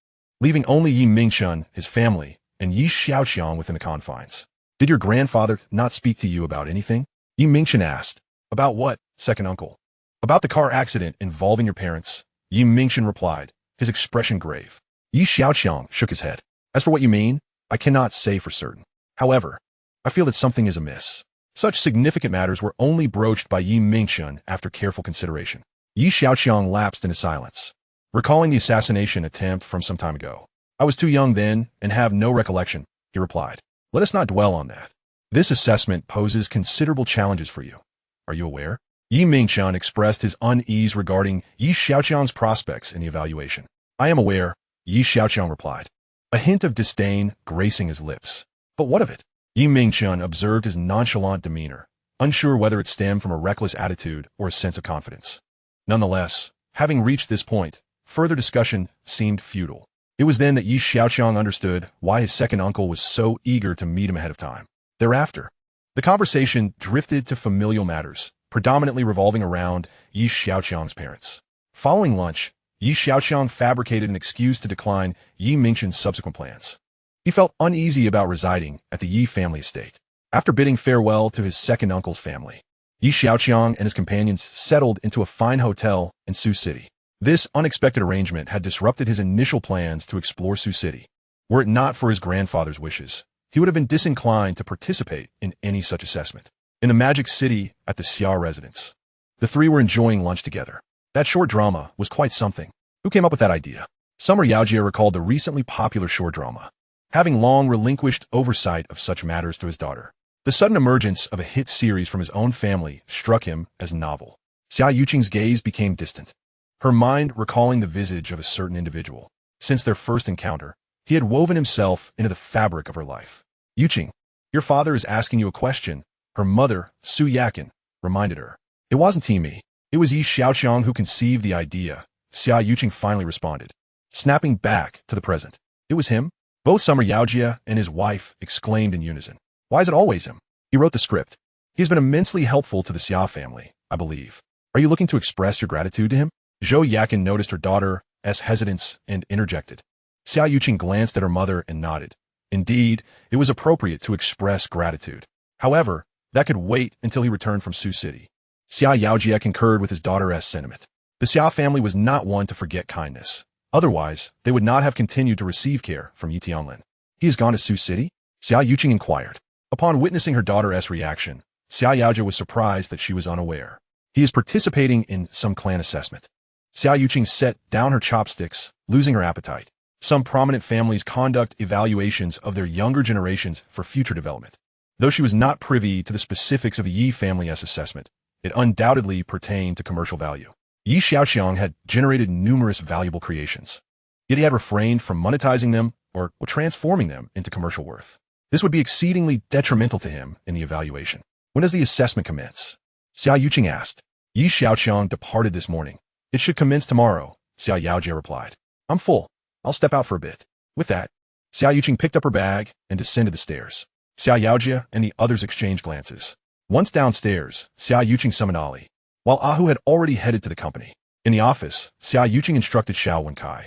leaving only Yi Mingqian, his family, and Yi Xiaoqiang within the confines. "Did your grandfather not speak to you about anything?" Yi Mingqian asked. "About what, second uncle?" "About the car accident involving your parents," Yi Mingqian replied, his expression grave. Yi Xiaoqiang shook his head. "As for what you mean, I cannot say for certain. However, I feel that something is amiss." Such significant matters were only broached by Yi Mingqian after careful consideration. Yi Xiaoqiang lapsed into silence, recalling the assassination attempt from some time ago. "I was too young then and have no recollection," he replied. "Let us not dwell on that. This assessment poses considerable challenges for you. Are you aware?" Yi Mingqian expressed his unease regarding Yi Xiaoqiang's prospects in the evaluation. "I am aware," Yi Xiaoqiang replied, a hint of disdain gracing his lips. "But what of it?" Yi Mingqian observed his nonchalant demeanor, unsure whether it stemmed from a reckless attitude or a sense of confidence. Nonetheless, having reached this point, further discussion seemed futile. It was then that Yi Xiaoqiang understood why his second uncle was so eager to meet him ahead of time. Thereafter, the conversation drifted to familial matters, predominantly revolving around Yi Xiaoqiang's parents. Following lunch, Yi Xiaoqiang fabricated an excuse to decline Yi Mingqian's subsequent plans. He felt uneasy about residing at the Yi family estate. After bidding farewell to his second uncle's family, Yi Xiaoqiang and his companions settled into a fine hotel in Sioux City. This unexpected arrangement had disrupted his initial plans to explore Sioux City. Were it not for his grandfather's wishes, he would have been disinclined to participate in any such assessment. In the Magic City at the Xia residence, the three were enjoying lunch together. That short drama was quite something. Who came up with that idea? Summer Yaojia recalled the recently popular short drama, having long relinquished oversight of such matters to his daughter. The sudden emergence of a hit series from his own family struck him as novel. Xiaoqiang's gaze became distant, her mind recalling the visage of a certain individual. Since their first encounter, he had woven himself into the fabric of her life. Yuqing, your father is asking you a question, her mother, Xiaoqiang, reminded her. It wasn't me. It was Xiaoqiang who conceived the idea, Xiaoqiang finally responded, snapping back to the present. It was him? Both Summer Yaojia and his wife exclaimed in unison. Why is it always him? He wrote the script. He's been immensely helpful to the Xia family, I believe. Are you looking to express your gratitude to him? Zhou Yakin noticed her daughter's hesitance and interjected. Xiaoqiang glanced at her mother and nodded. Indeed, it was appropriate to express gratitude. However, that could wait until he returned from Sioux City. Xia Yaojia concurred with his daughter's sentiment. The Xia family was not one to forget kindness. Otherwise, they would not have continued to receive care from Yi Tianlin. He has gone to Sioux City? Xiaoqiang inquired. Upon witnessing her daughter's reaction, Xia Yaojia was surprised that she was unaware. He is participating in some clan assessment. Xiaoqiang set down her chopsticks, losing her appetite. Some prominent families conduct evaluations of their younger generations for future development. Though she was not privy to the specifics of the Yi family's assessment, it undoubtedly pertained to commercial value. Yi Xiaoqiang had generated numerous valuable creations, yet he had refrained from monetizing them or transforming them into commercial worth. This would be exceedingly detrimental to him in the evaluation. When does the assessment commence? Xiaoqiang asked. Yi Xiaoqiang departed this morning. It should commence tomorrow, Xia Yaojia replied. I'm full. I'll step out for a bit. With that, Xiaoqiang picked up her bag and descended the stairs. Xia Yaojia and the others exchanged glances. Once downstairs, Xiaoqiang summoned Ali, while Ahu had already headed to the company. In the office, Xiaoqiang instructed Xiao Wenkai.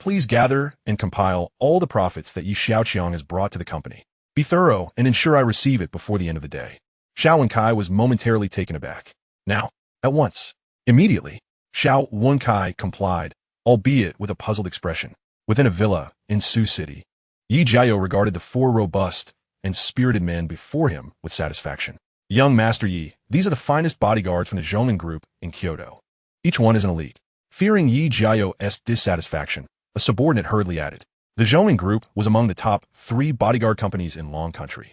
Please gather and compile all the profits that Yi Xiaoqiang has brought to the company. Be thorough and ensure I receive it before the end of the day. Xiao Wenkai was momentarily taken aback. Now, at once. Immediately, Xiao Wenkai complied, albeit with a puzzled expression. Within a villa in Sioux City, Yi Jiao regarded the 4 robust and spirited men before him with satisfaction. Young Master Yi, these are the finest bodyguards from the Xia Group in Kyoto. Each one is an elite. Fearing Yi Jiao's dissatisfaction, a subordinate hurriedly added. The Xia Group was among the top 3 bodyguard companies in Long Country,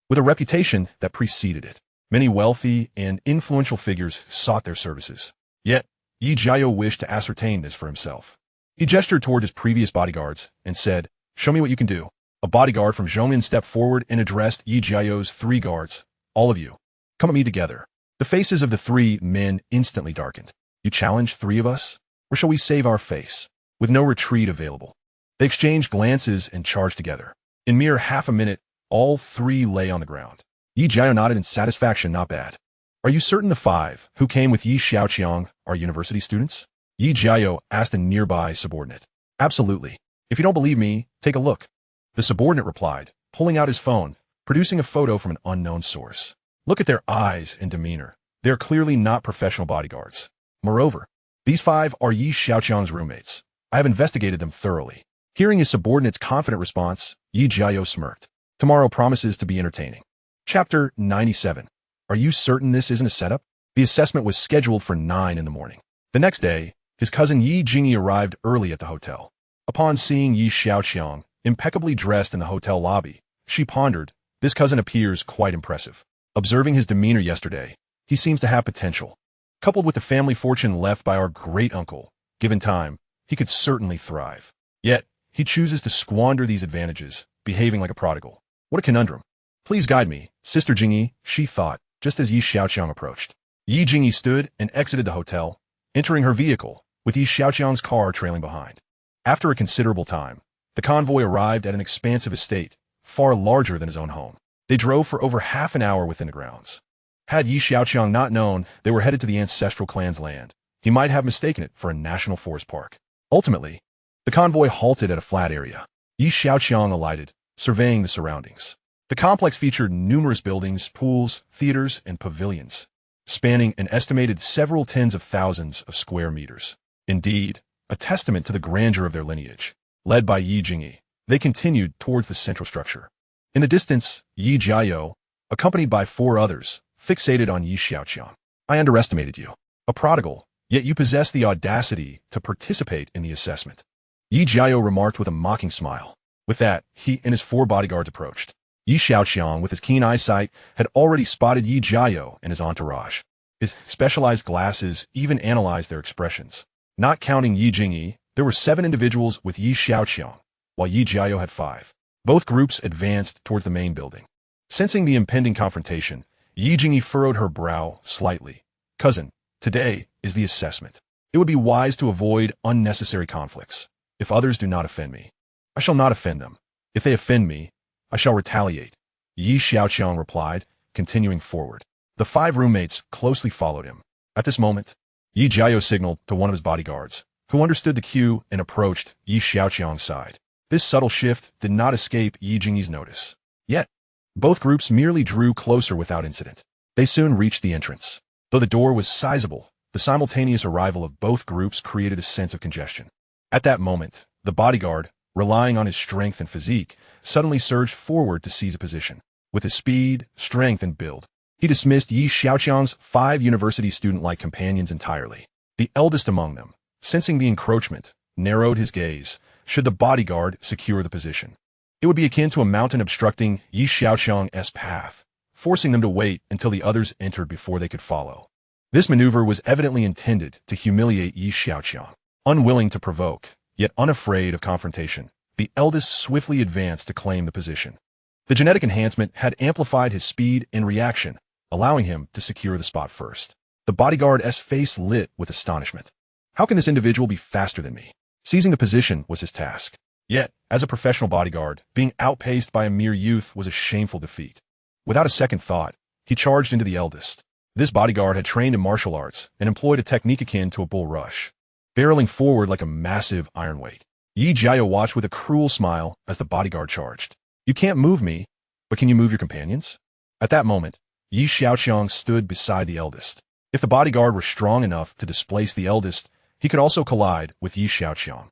with a reputation that preceded it. Many wealthy and influential figures sought their services. Yet, Yi Jiao wished to ascertain this for himself. He gestured toward his previous bodyguards and said, Show me what you can do. A bodyguard from Zhongin stepped forward and addressed Yi Jiao's 3 guards. All of you, come at me together. The faces of the 3 men instantly darkened. You challenge 3 of us? Or shall we save our face? With no retreat available. They exchanged glances and charged together. In mere half a minute, all 3 lay on the ground. Yi Jiao nodded in satisfaction. Not bad. Are you certain the 5 who came with Yi Xiaoqiang are university students? Yi Jiao asked a nearby subordinate. Absolutely. If you don't believe me, take a look. The subordinate replied, pulling out his phone, producing a photo from an unknown source. Look at their eyes and demeanor. They are clearly not professional bodyguards. Moreover, these 5 are Yi Xiaoqiang's roommates. I have investigated them thoroughly. Hearing his subordinate's confident response, Yi Jiao smirked. Tomorrow promises to be entertaining. Chapter 97. Are you certain this isn't a setup? The assessment was scheduled for 9 in the morning. The next day, his cousin Yi Jingyi arrived early at the hotel. Upon seeing Yi Xiaoqiang, impeccably dressed in the hotel lobby, she pondered, this cousin appears quite impressive. Observing his demeanor yesterday, he seems to have potential. Coupled with the family fortune left by our great-uncle, given time, he could certainly thrive. Yet, he chooses to squander these advantages, behaving like a prodigal. What a conundrum. Please guide me, Sister Jingyi, she thought, just as Yi Xiaoqiang approached. Yi Jingyi stood and exited the hotel, entering her vehicle, with Yi Xiaoqiang's car trailing behind. After a considerable time, the convoy arrived at an expansive estate, far larger than his own home. They drove for over half an hour within the grounds. Had Yi Xiaoqiang not known they were headed to the ancestral clan's land, he might have mistaken it for a national forest park. Ultimately, the convoy halted at a flat area. Yi Xiaoqiang alighted, surveying the surroundings. The complex featured numerous buildings, pools, theaters, and pavilions, spanning an estimated several tens of thousands of square meters. Indeed, a testament to the grandeur of their lineage. Led by Yi Jingyi, they continued towards the central structure. In the distance, Yi Jiao, accompanied by 4 others, fixated on Yi Xiaoqiang. I underestimated you. A prodigal, yet you possess the audacity to participate in the assessment. Yi Jiao remarked with a mocking smile. With that, he and his 4 bodyguards approached. Yi Xiaoqiang, with his keen eyesight, had already spotted Yi Jiao and his entourage. His specialized glasses even analyzed their expressions. Not counting Yi Jingyi, there were 7 individuals with Yi Xiaoqiang, while Yi Jiao had 5. Both groups advanced towards the main building. Sensing the impending confrontation, Yi Jingyi furrowed her brow slightly. Cousin, today is the assessment. It would be wise to avoid unnecessary conflicts. If others do not offend me, I shall not offend them. If they offend me, I shall retaliate. Yi Xiaoqiang replied, continuing forward. The 5 roommates closely followed him. At this moment, Yi Jiao signaled to one of his bodyguards, who understood the cue and approached Yi Xiaoqiang's side. This subtle shift did not escape Yi Jingyi's notice. Yet, both groups merely drew closer without incident. They soon reached the entrance. Though the door was sizable, the simultaneous arrival of both groups created a sense of congestion. At that moment, the bodyguard, relying on his strength and physique, suddenly surged forward to seize a position. With his speed, strength, and build, he dismissed Yi Xiaoqiang's 5 university student-like companions entirely. The eldest among them, sensing the encroachment, narrowed his gaze. Should the bodyguard secure the position, it would be akin to a mountain obstructing Yi Xiaoqiang's path, forcing them to wait until the others entered before they could follow. This maneuver was evidently intended to humiliate Yi Xiaoqiang. Unwilling to provoke, yet unafraid of confrontation, the eldest swiftly advanced to claim the position. The genetic enhancement had amplified his speed and reaction, allowing him to secure the spot first. The bodyguard's face lit with astonishment. How can this individual be faster than me? Seizing the position was his task. Yet, as a professional bodyguard, being outpaced by a mere youth was a shameful defeat. Without a second thought, he charged into the eldest. This bodyguard had trained in martial arts and employed a technique akin to a bull rush, barreling forward like a massive iron weight. Yi Jiao watched with a cruel smile as the bodyguard charged. You can't move me, but can you move your companions? At that moment, Yi Xiaoqiang stood beside the eldest. If the bodyguard were strong enough to displace the eldest, he could also collide with Yi Xiaoqiang,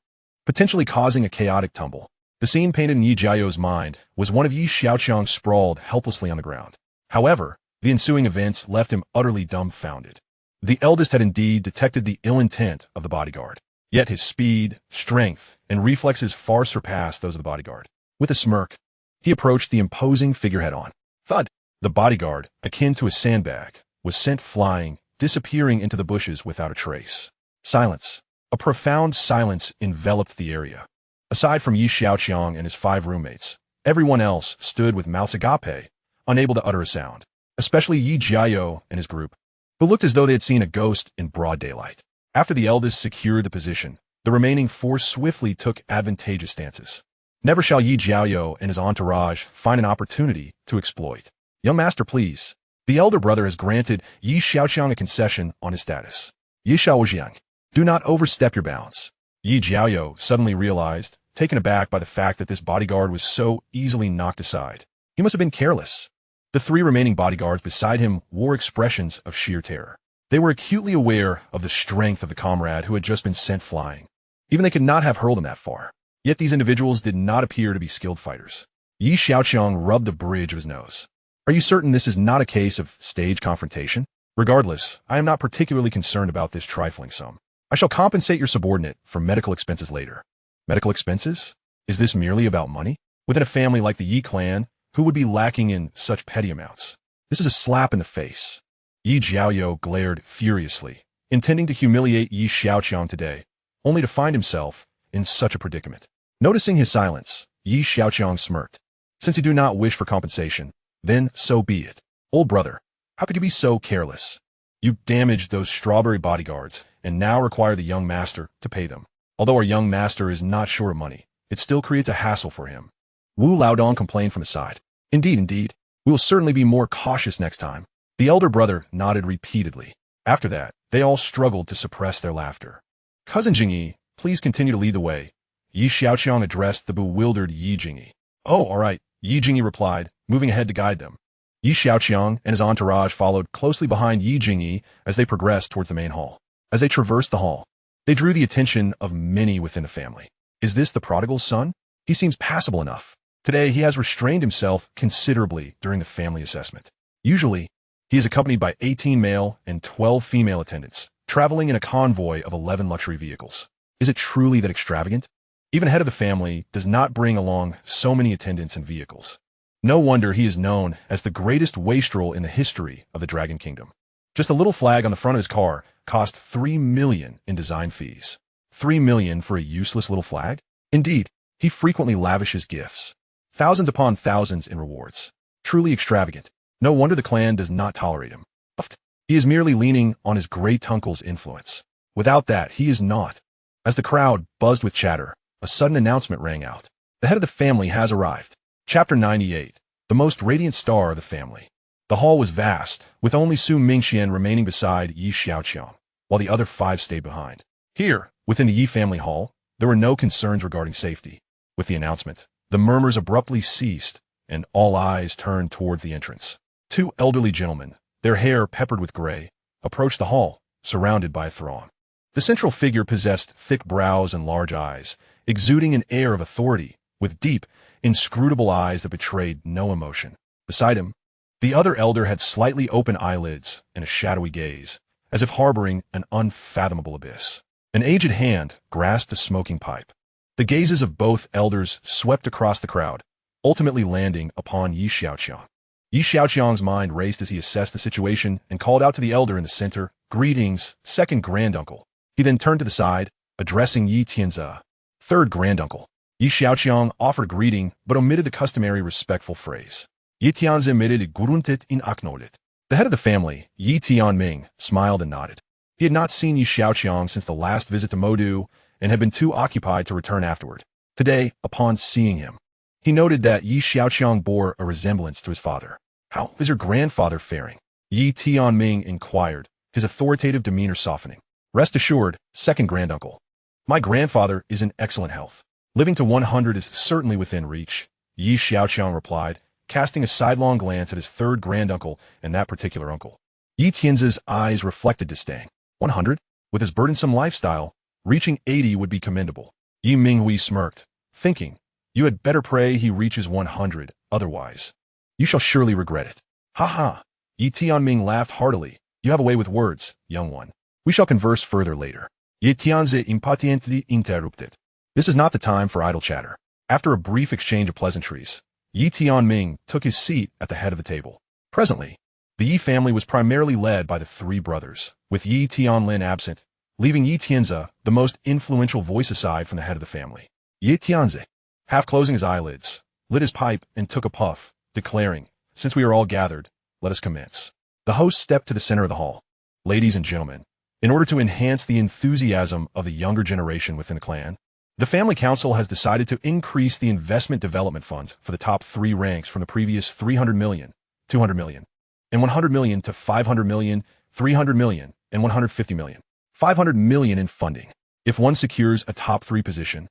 potentially causing a chaotic tumble. The scene painted in Yi Jiao's mind was one of Yi Xiaoqiang sprawled helplessly on the ground. However, the ensuing events left him utterly dumbfounded. The eldest had indeed detected the ill intent of the bodyguard, yet his speed, strength, and reflexes far surpassed those of the bodyguard. With a smirk, he approached the imposing figure head-on. Thud! The bodyguard, akin to a sandbag, was sent flying, disappearing into the bushes without a trace. Silence. A profound silence enveloped the area. Aside from Yi Xiaoqiang and his 5 roommates, everyone else stood with mouths agape, unable to utter a sound, especially Yi Jiao and his group, who looked as though they had seen a ghost in broad daylight. After the eldest secured the position, the remaining 4 swiftly took advantageous stances. Never shall Yi Jiao and his entourage find an opportunity to exploit. Young master, please. The elder brother has granted Yi Xiaoqiang a concession on his status. Yi Xiaoqiang, do not overstep your bounds. Yi Jiao suddenly realized, taken aback by the fact that this bodyguard was so easily knocked aside. He must have been careless. The 3 remaining bodyguards beside him wore expressions of sheer terror. They were acutely aware of the strength of the comrade who had just been sent flying. Even they could not have hurled him that far. Yet these individuals did not appear to be skilled fighters. Yi Xiaoqiang rubbed the bridge of his nose. Are you certain this is not a case of stage confrontation? Regardless, I am not particularly concerned about this trifling sum. I shall compensate your subordinate for medical expenses later. Medical expenses? Is this merely about money? Within a family like the Yi clan, who would be lacking in such petty amounts? This is a slap in the face. Yi Jiao glared furiously, intending to humiliate Yi Xiaoqiang today, only to find himself in such a predicament. Noticing his silence, Yi Xiaoqiang smirked. Since you do not wish for compensation, then so be it. Old brother, how could you be so careless? You damaged those strawberry bodyguards and now require the young master to pay them. Although our young master is not short of money, it still creates a hassle for him. Wu Laodong complained from his side. Indeed. We will certainly be more cautious next time. The elder brother nodded repeatedly. After that, they all struggled to suppress their laughter. Cousin Jingyi, please continue to lead the way. Yi Xiaoqiang addressed the bewildered Yi Jingyi. Oh, all right, Yi Jingyi replied, moving ahead to guide them. Yi Xiaoqiang and his entourage followed closely behind Yi Jingyi as they progressed towards the main hall. As they traversed the hall, they drew the attention of many within the family. Is this the prodigal's son? He seems passable enough. Today, he has restrained himself considerably during the family assessment. Usually, he is accompanied by 18 male and 12 female attendants, traveling in a convoy of 11 luxury vehicles. Is it truly that extravagant? Even head of the family does not bring along so many attendants and vehicles. No wonder he is known as the greatest wastrel in the history of the Dragon Kingdom. Just a little flag on the front of his car cost $3 million in design fees. $3 million for a useless little flag? Indeed, he frequently lavishes gifts. Thousands upon thousands in rewards. Truly extravagant. No wonder the clan does not tolerate him. He is merely leaning on his great-uncle's influence. Without that, he is not. As the crowd buzzed with chatter, a sudden announcement rang out. The head of the family has arrived. Chapter 98. The most radiant star of the family. The hall was vast, with only Su Mingxian remaining beside Yi Xiaoqiang, while the other 5 stayed behind. Here, within the Yi family hall, there were no concerns regarding safety. With the announcement, the murmurs abruptly ceased, and all eyes turned towards the entrance. 2 elderly gentlemen, their hair peppered with gray, approached the hall, surrounded by a throng. The central figure possessed thick brows and large eyes, exuding an air of authority, with deep, inscrutable eyes that betrayed no emotion. Beside him, the other elder had slightly open eyelids and a shadowy gaze, as if harboring an unfathomable abyss. An aged hand grasped a smoking pipe. The gazes of both elders swept across the crowd, ultimately landing upon Yi Xiaoqiang. Yi Xiaoqiang's mind raced as he assessed the situation and called out to the elder in the center, "Greetings, second granduncle." He then turned to the side, addressing Yi Tianze, third granduncle. Yi Xiaoqiang offered a greeting, but omitted the customary respectful phrase. Yi Tianze emitted "Guruntit in Aknolit." The head of the family, Yi Tianming, smiled and nodded. He had not seen Yi Xiaoqiang since the last visit to Modu and had been too occupied to return afterward. Today, upon seeing him, he noted that Yi Xiaoqiang bore a resemblance to his father. "How is your grandfather faring?" Yi Tianming inquired, his authoritative demeanor softening. "Rest assured, second granduncle. My grandfather is in excellent health. Living to 100 is certainly within reach," Yi Xiaoqiang replied, casting a sidelong glance at his third granduncle and that particular uncle. Yi Tianze's eyes reflected disdain. 100? With his burdensome lifestyle, reaching 80 would be commendable. Yi Minghui smirked, thinking, "You had better pray he reaches 100, otherwise you shall surely regret it." "Ha ha!" Yi Tianming laughed heartily. "You have a way with words, young one. We shall converse further later." Yi Tianze impatiently interrupted. This is not the time for idle chatter. After a brief exchange of pleasantries, Yi Tianming took his seat at the head of the table. Presently, the Yi family was primarily led by the 3 brothers, with Yi Tianlin absent, leaving Yi Tianze the most influential voice aside from the head of the family. Yi Tianze, half closing his eyelids, lit his pipe and took a puff, declaring, "Since we are all gathered, let us commence." The host stepped to the center of the hall. "Ladies and gentlemen, in order to enhance the enthusiasm of the younger generation within the clan, the Family Council has decided to increase the investment development fund for the top 3 ranks from the previous 300 million, 200 million, and 100 million to 500 million, 300 million, and 150 million. 500 million in funding. If one secures a top 3 position,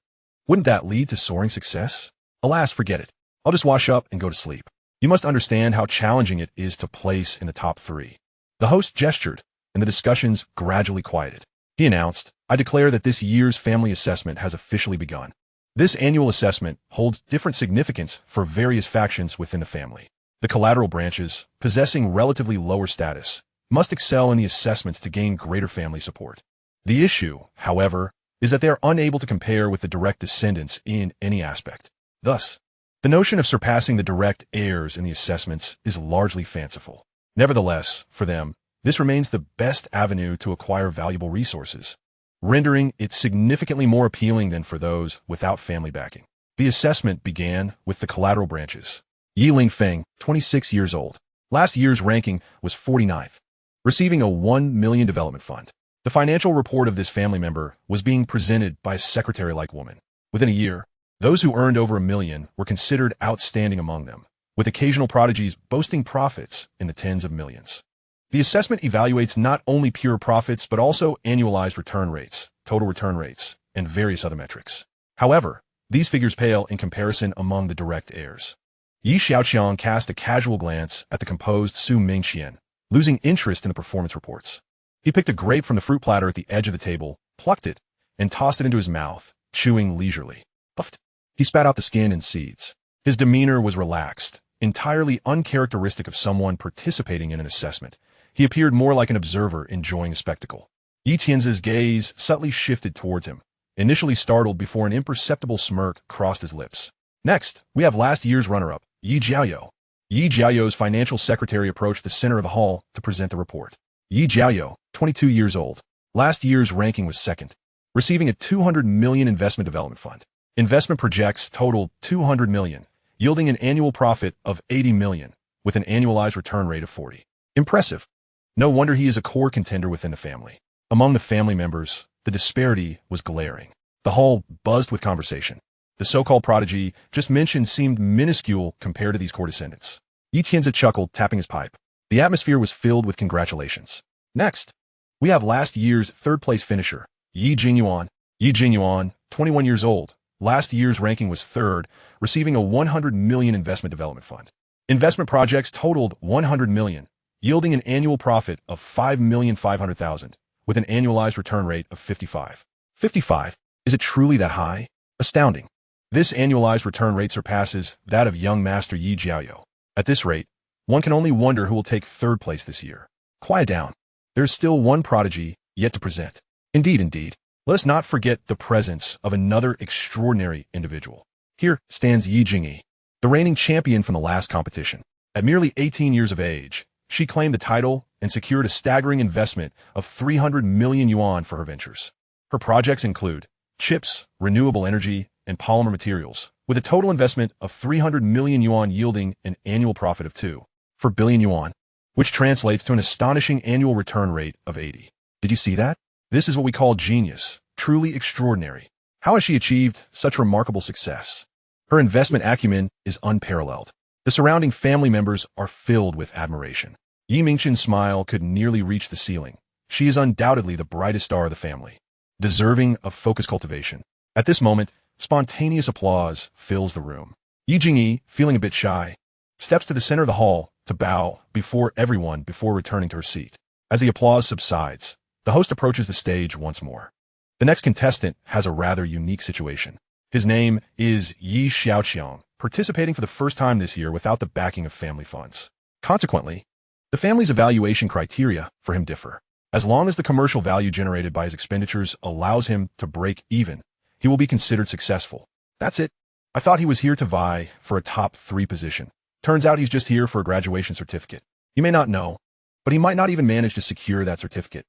wouldn't that lead to soaring success? Alas, forget it. I'll just wash up and go to sleep. You must understand how challenging it is to place in the top 3. The host gestured, and the discussions gradually quieted. He announced, "I declare that this year's family assessment has officially begun. This annual assessment holds different significance for various factions within the family. The collateral branches, possessing relatively lower status, must excel in the assessments to gain greater family support. The issue, however, is that they are unable to compare with the direct descendants in any aspect. Thus, the notion of surpassing the direct heirs in the assessments is largely fanciful. Nevertheless, for them, this remains the best avenue to acquire valuable resources, rendering it significantly more appealing than for those without family backing." The assessment began with the collateral branches. Yi Lingfeng, 26 years old. Last year's ranking was 49th, receiving a 1 million development fund. The financial report of this family member was being presented by a secretary-like woman. Within a year, those who earned over 1 million were considered outstanding among them, with occasional prodigies boasting profits in the tens of millions. The assessment evaluates not only pure profits but also annualized return rates, total return rates, and various other metrics. However, these figures pale in comparison among the direct heirs. Yi Xiaoqiang cast a casual glance at the composed Su Mingxian, losing interest in the performance reports. He picked a grape from the fruit platter at the edge of the table, plucked it, and tossed it into his mouth, chewing leisurely. Puffed. He spat out the skin and seeds. His demeanor was relaxed, entirely uncharacteristic of someone participating in an assessment. He appeared more like an observer enjoying a spectacle. Yi Tianze's gaze subtly shifted towards him, initially startled before an imperceptible smirk crossed his lips. Next, we have last year's runner-up, Yi Jiaoyou. Yi Jiaoyou's financial secretary approached the center of the hall to present the report. Yi Jiaoyo, 22 years old. Last year's ranking was second, receiving a 200 million investment development fund. Investment projects totaled 200 million, yielding an annual profit of 80 million, with an annualized return rate of 40. Impressive. No wonder he is a core contender within the family. Among the family members, the disparity was glaring. The hall buzzed with conversation. The so-called prodigy just mentioned seemed minuscule compared to these core descendants. Yi Tianzi chuckled, tapping his pipe. The atmosphere was filled with congratulations. Next, we have last year's third-place finisher, Yi Jingyuan. Yi Jingyuan, 21 years old. Last year's ranking was third, receiving a 100 million investment development fund. Investment projects totaled 100 million, yielding an annual profit of 5,500,000, with an annualized return rate of 55. 55? Is it truly that high? Astounding. This annualized return rate surpasses that of young master Yi Jiaoyo. At this rate, one can only wonder who will take third place this year. Quiet down. There's still one prodigy yet to present. Indeed. Let us not forget the presence of another extraordinary individual. Here stands Yi Jingyi, the reigning champion from the last competition. At merely 18 years of age, she claimed the title and secured a staggering investment of 300 million yuan for her ventures. Her projects include chips, renewable energy, and polymer materials, with a total investment of 300 million yuan yielding an annual profit of 2.4 billion yuan, which translates to an astonishing annual return rate of 80. Did you see that? This is what we call genius, truly extraordinary. How has she achieved such remarkable success? Her investment acumen is unparalleled. The surrounding family members are filled with admiration. Yi Mingqian's smile could nearly reach the ceiling. She is undoubtedly the brightest star of the family, deserving of focused cultivation. At this moment, spontaneous applause fills the room. Yi Jingyi, feeling a bit shy, steps to the center of the hall to bow before everyone before returning to her seat. As the applause subsides, the host approaches the stage once more. The next contestant has a rather unique situation. His name is Yi Xiaoqiang, participating for the first time this year without the backing of family funds. Consequently, the family's evaluation criteria for him differ. As long as the commercial value generated by his expenditures allows him to break even, he will be considered successful. That's it. I thought he was here to vie for a top 3 position. Turns out he's just here for a graduation certificate. You may not know, but he might not even manage to secure that certificate.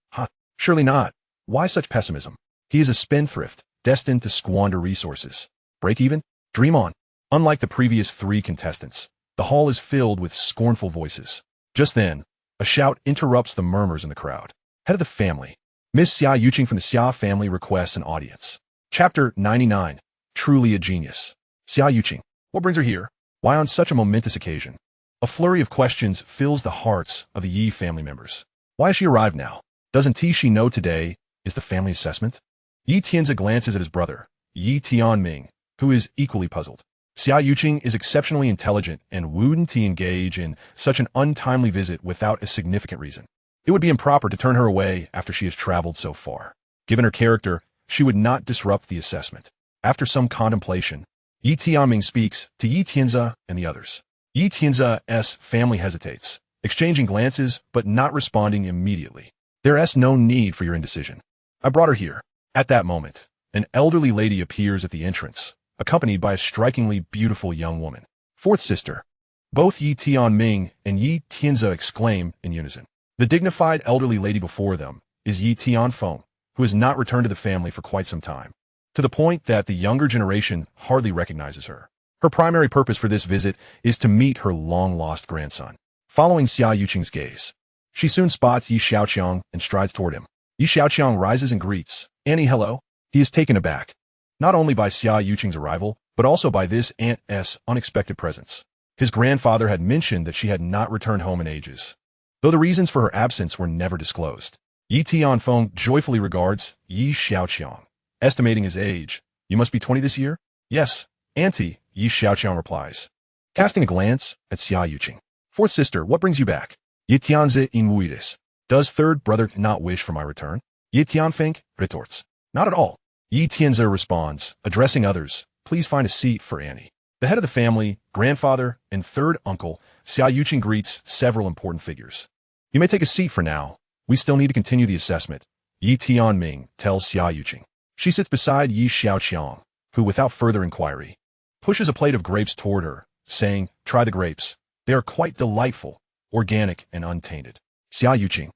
Surely not. Why such pessimism? He is a spendthrift, destined to squander resources. Break even? Dream on. Unlike the previous 3 contestants, the hall is filled with scornful voices. Just then, a shout interrupts the murmurs in the crowd. Head of the family, Miss Xiaoqiang from the Xia family requests an audience. Chapter 99. Truly a genius. Xiaoqiang, what brings her here? Why on such a momentous occasion? A flurry of questions fills the hearts of the Yi family members. Why has she arrived now? Doesn't she know today is the family assessment? Yi Tianzi glances at his brother, Yi Tianming, who is equally puzzled. Xiaoqiang is exceptionally intelligent and wouldn't he engage in such an untimely visit without a significant reason. It would be improper to turn her away after she has traveled so far. Given her character, she would not disrupt the assessment. After some contemplation, Yi Tianming speaks to Yi Tianzi and the others. Yi Tianzi's family hesitates, exchanging glances but not responding immediately. There's no need for your indecision. I brought her here. At that moment, an elderly lady appears at the entrance, accompanied by a strikingly beautiful young woman. Fourth sister. Both Yi Tianming and Yi Tianzi exclaim in unison. The dignified elderly lady before them is Yi Tianfeng, who has not returned to the family for quite some time, to the point that the younger generation hardly recognizes her. Her primary purpose for this visit is to meet her long-lost grandson. Following Xiaoqiang's gaze, she soon spots Yi Xiaoqiang and strides toward him. Yi Xiaoqiang rises and greets, "Annie, hello." He is taken aback, not only by Xiaoqiang's arrival, but also by this aunt's unexpected presence. His grandfather had mentioned that she had not returned home in ages, though the reasons for her absence were never disclosed. Yi Tianfeng joyfully regards Yi Xiaoqiang, estimating his age. "You must be 20 this year?" "Yes, auntie," Yi Xiaoqiang replies, casting a glance at Xiaoqiang. "Fourth sister, what brings you back?" "Yi Tianzi in Wuides. Does third brother not wish for my return?" Yi Tianfeng retorts. "Not at all." Yi Tianzi responds, addressing others, "Please find a seat for Annie." The head of the family, grandfather, and third uncle, Xiaoqiang greets several important figures. "You may take a seat for now. We still need to continue the assessment," Yi Tianming tells Xiaoqiang. She sits beside Yi Xiaoqiang, who, without further inquiry, pushes a plate of grapes toward her, saying, "Try the grapes. They are quite delightful, organic, and untainted." Xiaoqiang,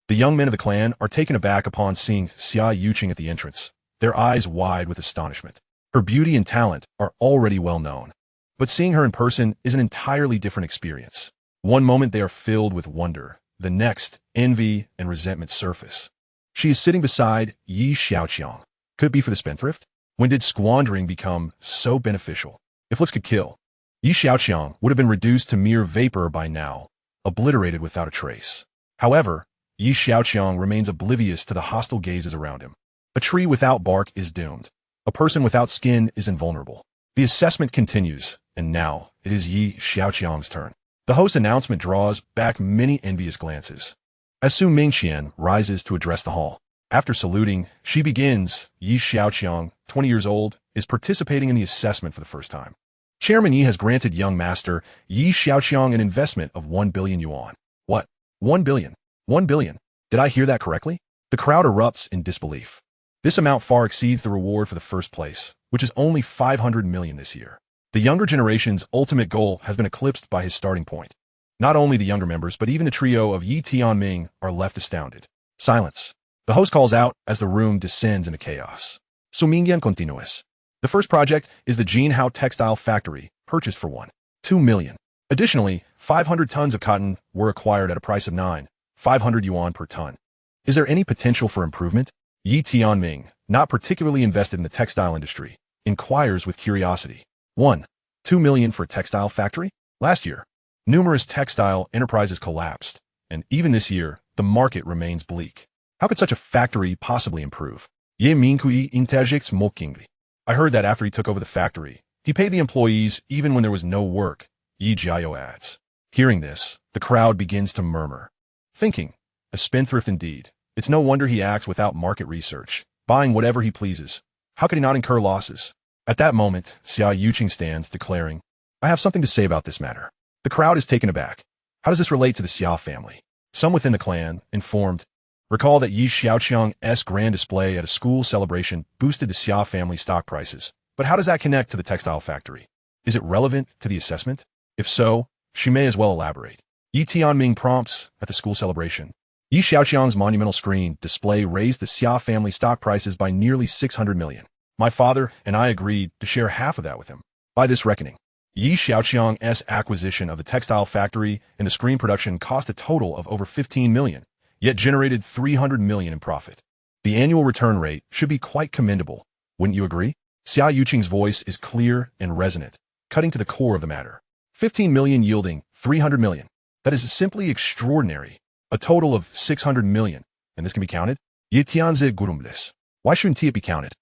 The young men of the clan are taken aback upon seeing Xiaoqiang at the entrance, their eyes wide with astonishment. Her beauty and talent are already well known, but seeing her in person is an entirely different experience. One moment they are filled with wonder, the next, envy and resentment surface. She is sitting beside Xiaoqiang. Could it be for the spendthrift? When did squandering become so beneficial? If looks could kill, Xiaoqiang would have been reduced to mere vapor by now, obliterated without a trace. However, Xiaoqiang remains oblivious to the hostile gazes around him. A tree without bark is doomed. A person without skin is invulnerable. The assessment continues, and now it is Xiaoqiang's turn. The host's announcement draws back many envious glances. As Su Mingqian rises to address the hall, after saluting, she begins. Xiaoqiang, 20 years old, is participating in the assessment for the first time. Chairman Yi has granted young master Xiaoqiang an investment of 1 billion yuan. What? 1 billion? 1 billion? Did I hear that correctly? The crowd erupts in disbelief. This amount far exceeds the reward for the first place, which is only 500 million this year. The younger generation's ultimate goal has been eclipsed by his starting point. Not only the younger members, but even the trio of Yi Tianming are left astounded. Silence. The host calls out as the room descends into chaos. Su Mingyan continues. The first project is the Jinhao Textile Factory, purchased for 1.2 million. Additionally, 500 tons of cotton were acquired at a price of 9,500 yuan per ton. Is there any potential for improvement? Yi Tianming, not particularly invested in the textile industry, inquires with curiosity. 1.2 million for a textile factory? Last year, numerous textile enterprises collapsed, and even this year, the market remains bleak. How could such a factory possibly improve? Ye Mingkui interjects mockingly. I heard that after he took over the factory, he paid the employees even when there was no work, Yi Jiao adds. Hearing this, the crowd begins to murmur. Thinking, a spendthrift indeed. It's no wonder he acts without market research, buying whatever he pleases. How could he not incur losses? At that moment, Xiaoqiang stands, declaring, I have something to say about this matter. The crowd is taken aback. How does this relate to the Xia family? Some within the clan, informed, recall that Xiaoqiang's grand display at a school celebration boosted the Xia family stock prices. But how does that connect to the textile factory? Is it relevant to the assessment? If so, she may as well elaborate. Yi Tianming prompts at the school celebration. Xiaoqiang's monumental screen display raised the Xia family stock prices by nearly 600 million. My father and I agreed to share half of that with him. By this reckoning, Xiaoqiang's acquisition of the textile factory and the screen production cost a total of over 15 million, yet generated 300 million in profit. The annual return rate should be quite commendable, wouldn't you agree? Xiaoqiang's voice is clear and resonant, cutting to the core of the matter. 15 million yielding 300 million. That is simply extraordinary. A total of 600 million, and this can be counted? Yi Tianzi Gurumlis. Why shouldn't it be counted?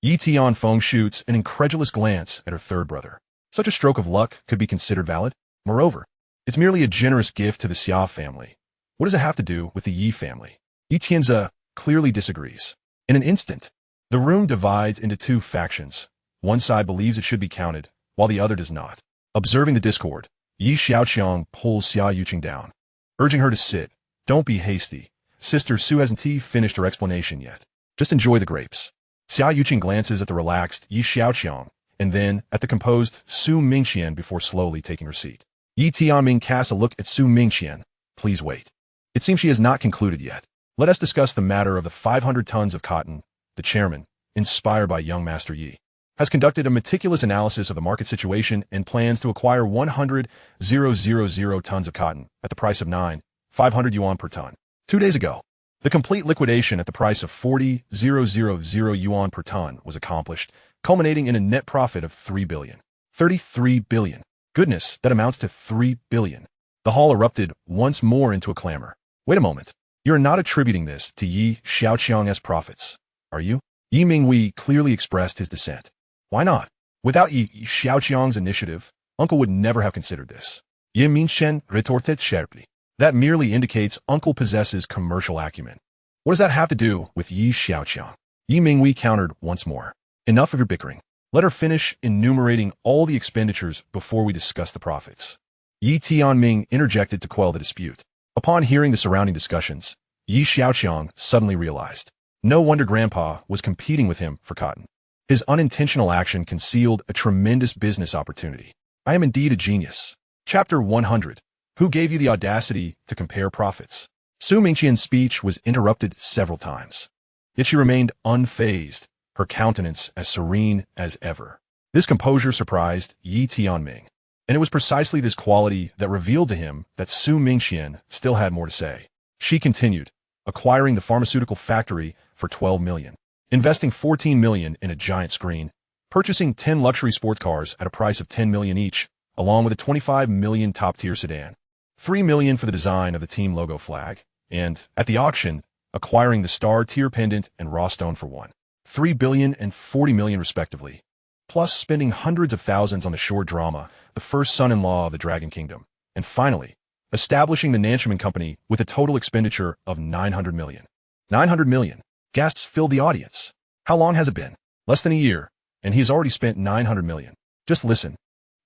Yi Tianfeng shoots an incredulous glance at her third brother. Such a stroke of luck could be considered valid. Moreover, it's merely a generous gift to the Xia family. What does it have to do with the Yi family? Yi Tianzi clearly disagrees. In an instant, the room divides into two factions. One side believes it should be counted, while the other does not. Observing the discord, Xiaoqiang pulls Xiaoqiang down, urging her to sit. Don't be hasty. Sister Su hasn't finished her explanation yet. Just enjoy the grapes. Xiaoqiang glances at the relaxed Xiaoqiang, and then at the composed Su Mingqian before slowly taking her seat. Yi Tianming casts a look at Su Mingqian. Please wait. It seems she has not concluded yet. Let us discuss the matter of the 500 tons of cotton. The chairman, inspired by young Master Yi, has conducted a meticulous analysis of the market situation and plans to acquire 100,000 tons of cotton at the price of 9,500 yuan per ton. 2 days ago, the complete liquidation at the price of 40,000 yuan per ton was accomplished, culminating in a net profit of 3 billion. 33 billion. Goodness, that amounts to 3 billion. The hall erupted once more into a clamor. Wait a moment. You are not attributing this to Yi Xiaoqiang's profits, are you? Yi Mingwei clearly expressed his dissent. Why not? Without Yi Xiaoqiang's initiative, Uncle would never have considered this. Yi Mingqian retorted sharply. That merely indicates Uncle possesses commercial acumen. What does that have to do with Yi Xiaoqiang? Yi Mingwei countered once more. Enough of your bickering. Let her finish enumerating all the expenditures before we discuss the profits. Yi Tianming interjected to quell the dispute. Upon hearing the surrounding discussions, Yi Xiaoqiang suddenly realized. No wonder Grandpa was competing with him for cotton. His unintentional action concealed a tremendous business opportunity. I am indeed a genius. Chapter 100. Who gave you the audacity to compare profits? Su Mingqian's speech was interrupted several times. Yet she remained unfazed, her countenance as serene as ever. This composure surprised Yi Tianming, and it was precisely this quality that revealed to him that Su Mingqian still had more to say. She continued, acquiring the pharmaceutical factory for 12 million, investing 14 million in a giant screen, purchasing 10 luxury sports cars at a price of 10 million each, along with a 25 million top-tier sedan, 3 million for the design of the team logo flag, and, at the auction, acquiring the star tier pendant and raw stone for 3 billion and 40 million respectively, plus spending hundreds of thousands on the short drama, The First Son-in-Law of the Dragon Kingdom, and finally, establishing the Nanshaman Company with a total expenditure of 900 million. 900 million. Gasps filled the audience. How long has it been? Less than a year, and he's already spent 900 million. Just listen.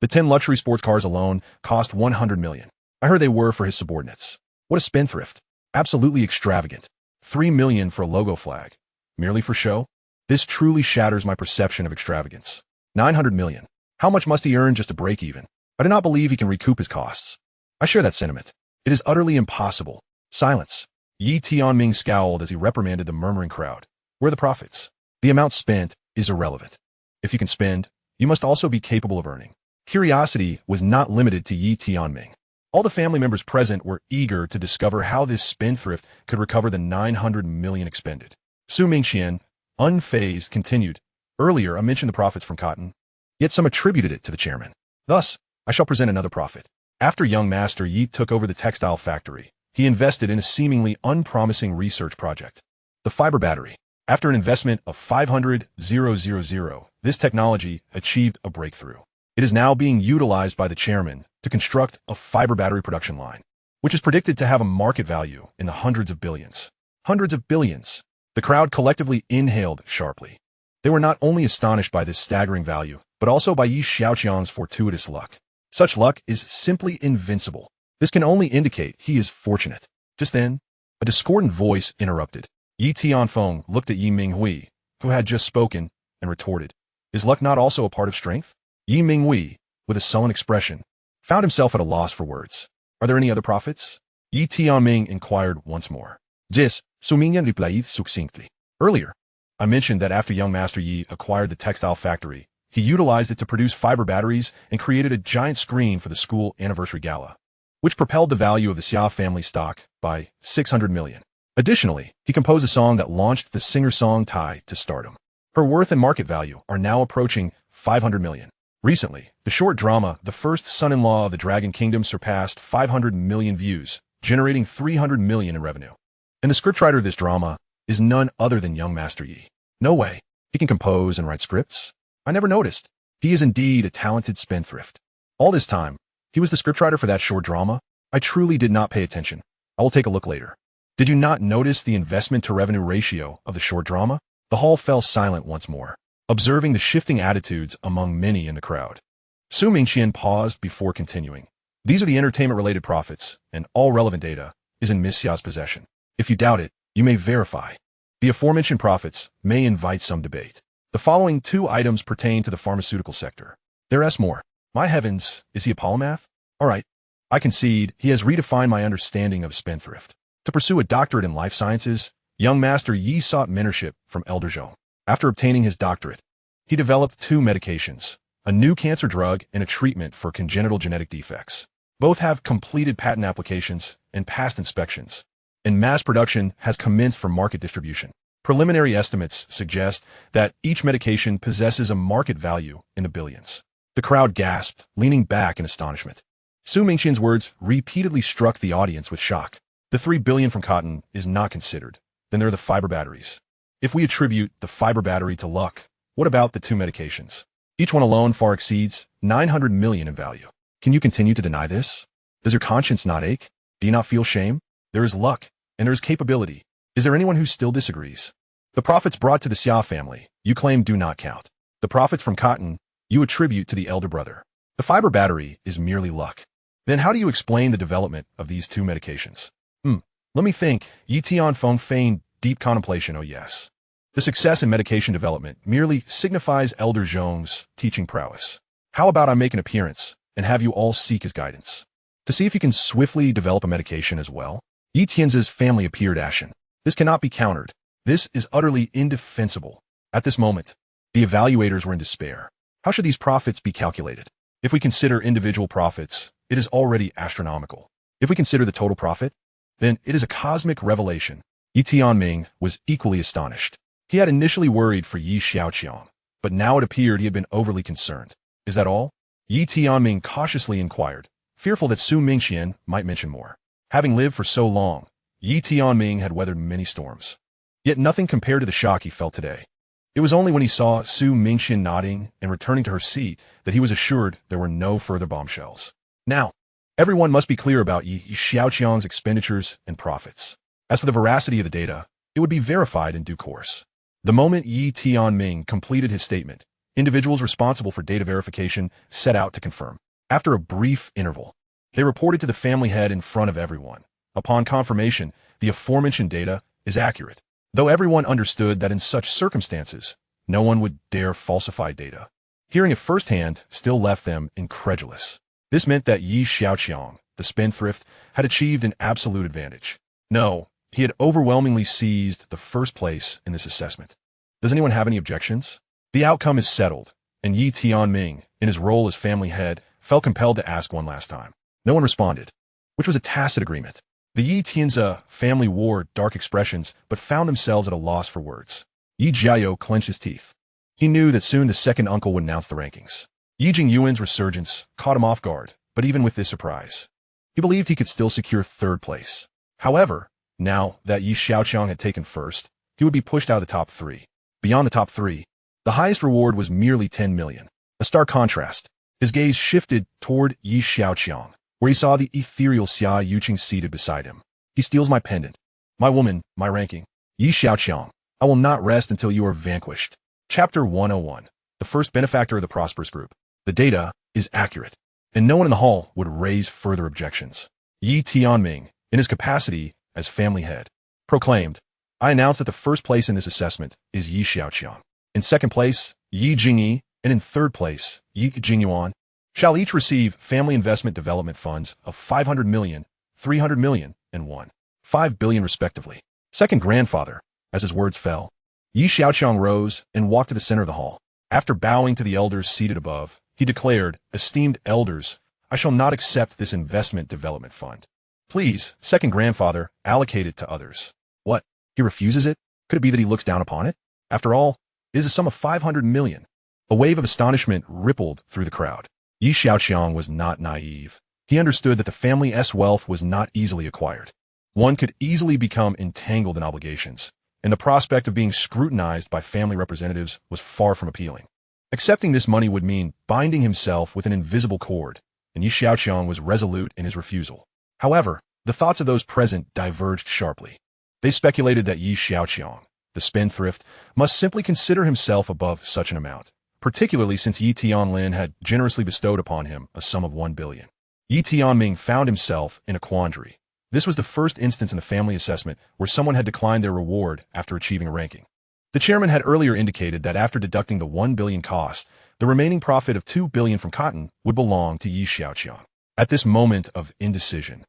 The 10 luxury sports cars alone cost 100 million. I heard they were for his subordinates. What a spendthrift. Absolutely extravagant. 3 million for a logo flag. Merely for show? This truly shatters my perception of extravagance. 900 million. How much must he earn just to break even? I do not believe he can recoup his costs. I share that sentiment. It is utterly impossible. Silence. Yi Tianming scowled as he reprimanded the murmuring crowd. Where are the profits? The amount spent is irrelevant. If you can spend, you must also be capable of earning. Curiosity was not limited to Yi Tianming. All the family members present were eager to discover how this spendthrift could recover the 900 million expended. Su Mingqian, unfazed, continued. Earlier, I mentioned the profits from cotton, yet some attributed it to the chairman. Thus, I shall present another profit. After young Master Yi took over the textile factory, he invested in a seemingly unpromising research project. The fiber battery. After an investment of 500,000, this technology achieved a breakthrough. It is now being utilized by the chairman to construct a fiber battery production line, which is predicted to have a market value in the hundreds of billions. Hundreds of billions. The crowd collectively inhaled sharply. They were not only astonished by this staggering value, but also by Yi Xiaoqiang's fortuitous luck. Such luck is simply invincible. This can only indicate he is fortunate. Just then, a discordant voice interrupted. Yi Tianfeng looked at Yi Minghui, who had just spoken, and retorted, "Is luck not also a part of strength?" Yi Minghui, with a sullen expression, found himself at a loss for words. "Are there any other profits?" Yi Tianming inquired once more. "Yes," Su Mingyan replied succinctly. "Earlier, I mentioned that after young Master Yi acquired the textile factory, he utilized it to produce fiber batteries and created a giant screen for the school anniversary gala, which propelled the value of the Xia family stock by 600 million. Additionally, he composed a song that launched the singer-song Tai to stardom. Her worth and market value are now approaching 500 million. Recently, the short drama The First Son-in-Law of the Dragon Kingdom surpassed 500 million views, generating 300 million in revenue. And the scriptwriter of this drama is none other than young Master Yi. No way. He can compose and write scripts? I never noticed. He is indeed a talented spendthrift. All this time, he was the scriptwriter for that short drama? I truly did not pay attention. I will take a look later. Did you not notice the investment-to-revenue ratio of the short drama? The hall fell silent once more, observing the shifting attitudes among many in the crowd. Su Mingqian paused before continuing. These are the entertainment-related profits, and all relevant data is in Miss Xia's possession. If you doubt it, you may verify. The aforementioned profits may invite some debate. The following 2 items pertain to the pharmaceutical sector. There is more. My heavens, is he a polymath? All right. I concede he has redefined my understanding of spendthrift. To pursue a doctorate in life sciences, young Master Yi sought mentorship from Elder Zhong. After obtaining his doctorate, he developed 2 medications, a new cancer drug and a treatment for congenital genetic defects. Both have completed patent applications and passed inspections, and mass production has commenced for market distribution. Preliminary estimates suggest that each medication possesses a market value in the billions. The crowd gasped, leaning back in astonishment. Su Mingqian's words repeatedly struck the audience with shock. The 3 billion from cotton is not considered. Then there are the fiber batteries. If we attribute the fiber battery to luck, what about the 2 medications? Each one alone far exceeds 900 million in value. Can you continue to deny this? Does your conscience not ache? Do you not feel shame? There is luck, and there is capability. Is there anyone who still disagrees? The profits brought to the Xia family, you claim do not count. The profits from cotton, you attribute to the elder brother. The fiber battery is merely luck. Then how do you explain the development of these 2 medications? Let me think. Yi Tianfeng feigned deep contemplation. Oh yes. The success in medication development merely signifies Elder Zhong's teaching prowess. How about I make an appearance and have you all seek his guidance to see if he can swiftly develop a medication as well? Yi Tianzi's family appeared ashen. This cannot be countered. This is utterly indefensible. At this moment, the evaluators were in despair. How should these profits be calculated? If we consider individual profits, it is already astronomical. If we consider the total profit, then it is a cosmic revelation. Yi Tianming was equally astonished. He had initially worried for Yi Xiaoqiang, but now it appeared he had been overly concerned. Is that all? Yi Tianming cautiously inquired, fearful that Su Mingqian might mention more. Having lived for so long, Yi Tianming had weathered many storms. Yet nothing compared to the shock he felt today. It was only when he saw Su Mingqian nodding and returning to her seat that he was assured there were no further bombshells. Now, everyone must be clear about Yi Xiaoqiang's expenditures and profits. As for the veracity of the data, it would be verified in due course. The moment Yi Tianming completed his statement, individuals responsible for data verification set out to confirm. After a brief interval, they reported to the family head in front of everyone. Upon confirmation, the aforementioned data is accurate. Though everyone understood that in such circumstances, no one would dare falsify data. Hearing it firsthand still left them incredulous. This meant that Yi Xiaoqiang, the spendthrift, had achieved an absolute advantage. No, he had overwhelmingly seized the first place in this assessment. Does anyone have any objections? The outcome is settled, and Yi Tianming, in his role as family head, felt compelled to ask one last time. No one responded, which was a tacit agreement. The Yi Tianzi family wore dark expressions, but found themselves at a loss for words. Yi Jiao clenched his teeth. He knew that soon the second uncle would announce the rankings. Yi Jingyuan's resurgence caught him off guard, but even with this surprise, he believed he could still secure third place. However, now that Yi Xiaoqiang had taken first, he would be pushed out of the top three. Beyond the top three, the highest reward was merely 10 million. A stark contrast. His gaze shifted toward Yi Xiaoqiang, where he saw the ethereal Xiaoqiang seated beside him. He steals my pendant, my woman, my ranking. Yi Xiaoqiang, I will not rest until you are vanquished. Chapter 101. The first benefactor of the prosperous group. The data is accurate, and no one in the hall would raise further objections. Yi Tianming, in his capacity as family head, proclaimed, I announce that the first place in this assessment is Yi Xiaoqiang. In second place, Yi Jingyi, and in third place, Yi Jingyuan, shall each receive family investment development funds of 500 million, 300 million, and 1.5 billion respectively. Second grandfather, as his words fell, Yi Xiaoqiang rose and walked to the center of the hall. After bowing to the elders seated above, he declared, Esteemed elders, I shall not accept this investment development fund. Please, second grandfather, allocate it to others. What? He refuses it? Could it be that he looks down upon it? After all, it is a sum of 500 million. A wave of astonishment rippled through the crowd. Yi Xiaoqiang was not naive. He understood that the family's wealth was not easily acquired. One could easily become entangled in obligations, and the prospect of being scrutinized by family representatives was far from appealing. Accepting this money would mean binding himself with an invisible cord, and Yi Xiaoqiang was resolute in his refusal. However, the thoughts of those present diverged sharply. They speculated that Yi Xiaoqiang, the spendthrift, must simply consider himself above such an amount, particularly since Yi Tianlin had generously bestowed upon him a sum of 1 billion. Yi Tianming found himself in a quandary. This was the first instance in the family assessment where someone had declined their reward after achieving a ranking. The chairman had earlier indicated that after deducting the 1 billion cost, the remaining profit of 2 billion from cotton would belong to Yi Xiaoqiang. At this moment of indecision,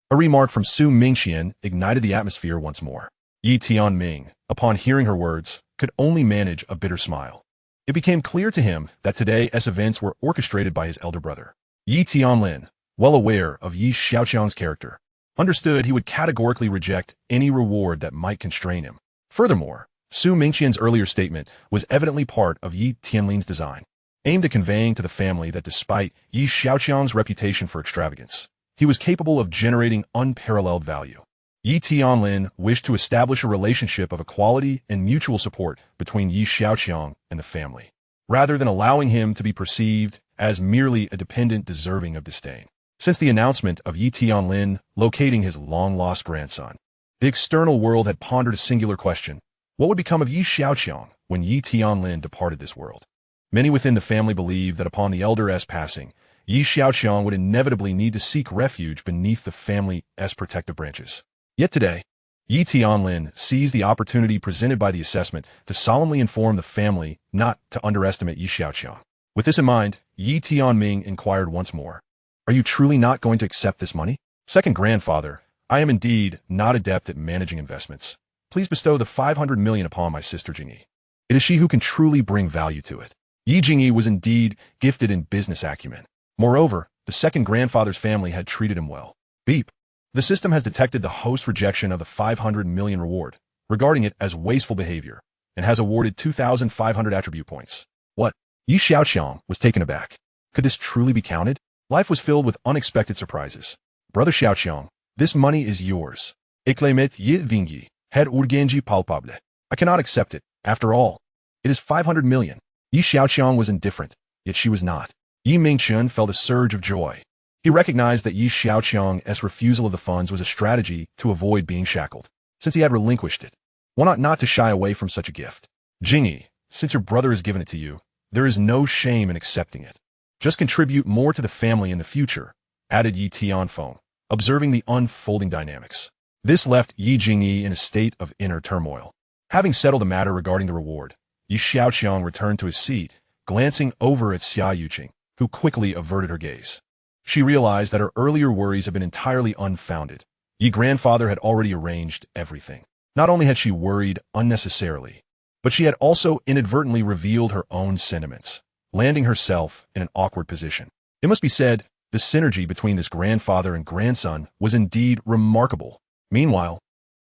a remark from Su Mingqian ignited the atmosphere once more. Yi Tianming, upon hearing her words, could only manage a bitter smile. It became clear to him that today's events were orchestrated by his elder brother. Yi Tianlin, well aware of Yi Xiaoqiang's character, understood he would categorically reject any reward that might constrain him. Furthermore, Su Mingqian's earlier statement was evidently part of Yi Tianlin's design, aimed at conveying to the family that despite Yi Xiaoqiang's reputation for extravagance, he was capable of generating unparalleled value. Yi Tianlin wished to establish a relationship of equality and mutual support between Yi Xiaoqiang and the family, rather than allowing him to be perceived as merely a dependent deserving of disdain. Since the announcement of Yi Tianlin locating his long-lost grandson, the external world had pondered a singular question. What would become of Yi Xiaoqiang when Yi Tianlin departed this world? Many within the family believed that upon the elder's passing, Yi Xiaoqiang would inevitably need to seek refuge beneath the family's protective branches. Yet today, Yi Tianlin seized the opportunity presented by the assessment to solemnly inform the family not to underestimate Yi Xiaoqiang. With this in mind, Yi Tianming inquired once more, Are you truly not going to accept this money? Second grandfather, I am indeed not adept at managing investments. Please bestow the 500 million upon my sister Jingyi. It is she who can truly bring value to it. Yi Jingyi was indeed gifted in business acumen. Moreover, the second grandfather's family had treated him well. Beep. The system has detected the host's rejection of the 500 million reward, regarding it as wasteful behavior, and has awarded 2,500 attribute points. What? Yi Xiaoqiang was taken aback. Could this truly be counted? Life was filled with unexpected surprises. Brother Xiaoqiang, this money is yours. Éclamet yi vingi, head urgenji palpable. I cannot accept it. After all, it is 500 million. Yi Xiaoqiang was indifferent, yet she was not. Yi Mingchun felt a surge of joy. He recognized that Yi Xiaoqiang's refusal of the funds was a strategy to avoid being shackled. Since he had relinquished it, one ought not to shy away from such a gift. Jingyi, since your brother has given it to you, there is no shame in accepting it. Just contribute more to the family in the future, added Yi Tianfeng, observing the unfolding dynamics. This left Yi Jingyi in a state of inner turmoil. Having settled the matter regarding the reward, Yi Xiaoqiang returned to his seat, glancing over at Xiaoqiang, who quickly averted her gaze. She realized that her earlier worries had been entirely unfounded. Yi grandfather had already arranged everything. Not only had she worried unnecessarily, but she had also inadvertently revealed her own sentiments, landing herself in an awkward position. It must be said, the synergy between this grandfather and grandson was indeed remarkable. Meanwhile,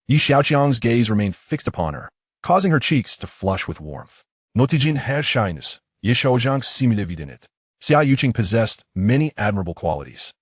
Yi Xiaoqiang's gaze remained fixed upon her, causing her cheeks to flush with warmth. Notijin has shyness, Yi Xiaoqiang simile. Xiaoqiang possessed many admirable qualities.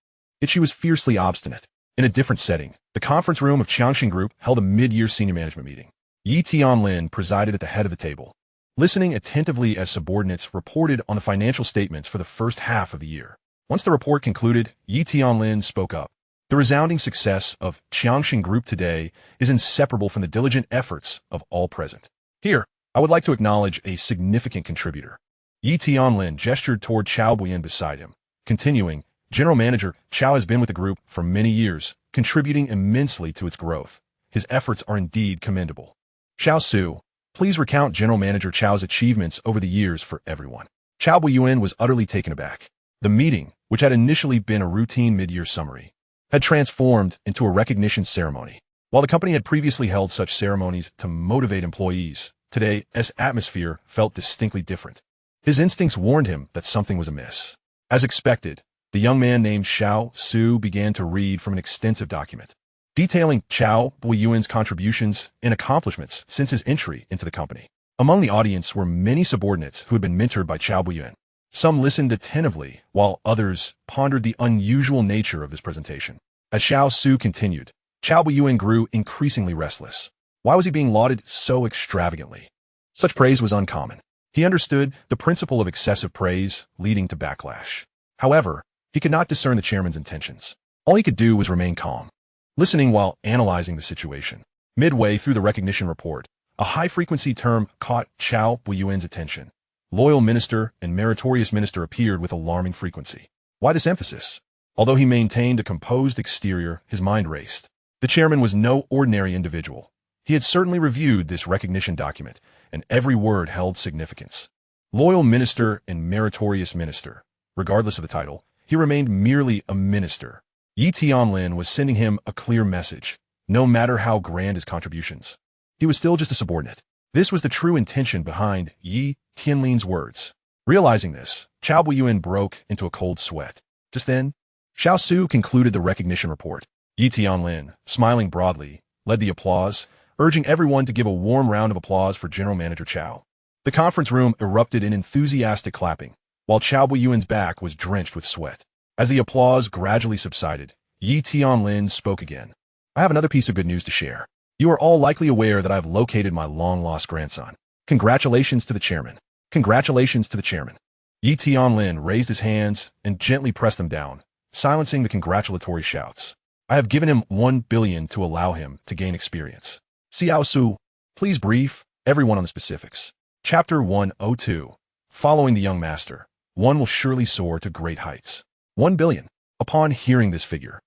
Yet she was fiercely obstinate. In a different setting, the conference room of Xia Group held a mid-year senior management meeting. Yi Tianlin presided at the head of the table, listening attentively as subordinates reported on the financial statements for the first half of the year. Once the report concluded, Yi Tianlin spoke up. The resounding success of Xiaoqiang Group today is inseparable from the diligent efforts of all present. Here, I would like to acknowledge a significant contributor. Yi Tianlin gestured toward Chao Buyin beside him, continuing, General Manager Chao has been with the group for many years, contributing immensely to its growth. His efforts are indeed commendable. Xiao Su, please recount General Manager Chao's achievements over the years for everyone. Chao Buyin was utterly taken aback. The meeting, which had initially been a routine mid-year summary, had transformed into a recognition ceremony. While the company had previously held such ceremonies to motivate employees, today's atmosphere felt distinctly different. His instincts warned him that something was amiss. As expected, the young man named Xiao Su began to read from an extensive document, detailing Chao Buyuan's contributions and accomplishments since his entry into the company. Among the audience were many subordinates who had been mentored by Chao Buyuan. Some listened attentively, while others pondered the unusual nature of this presentation. As Xiao Su continued, Chao Buyuan grew increasingly restless. Why was he being lauded so extravagantly? Such praise was uncommon. He understood the principle of excessive praise leading to backlash. However, he could not discern the chairman's intentions. All he could do was remain calm, listening while analyzing the situation. Midway through the recognition report, a high-frequency term caught Chao Buyuan's attention. Loyal minister and meritorious minister appeared with alarming frequency. Why this emphasis? Although he maintained a composed exterior, his mind raced. The chairman was no ordinary individual. He had certainly reviewed this recognition document, and every word held significance. Loyal minister and meritorious minister. Regardless of the title, he remained merely a minister. Yi Tianlin was sending him a clear message. No matter how grand his contributions, he was still just a subordinate. This was the true intention behind Yi Tianlin's words. Realizing this, Chao Buyuan broke into a cold sweat. Just then, Xiao Su concluded the recognition report. Yi Tianlin, smiling broadly, led the applause, urging everyone to give a warm round of applause for General Manager Chao. The conference room erupted in enthusiastic clapping, while Chao Buyuan's back was drenched with sweat. As the applause gradually subsided, Yi Tianlin spoke again. I have another piece of good news to share. You are all likely aware that I have located my long-lost grandson. Congratulations to the chairman. Congratulations to the chairman. Yi Tianlin raised his hands and gently pressed them down, silencing the congratulatory shouts. I have given him 1 billion to allow him to gain experience. Xiao Su, please brief everyone on the specifics. Chapter 102. Following the young master, one will surely soar to great heights. 1 billion. Upon hearing this figure,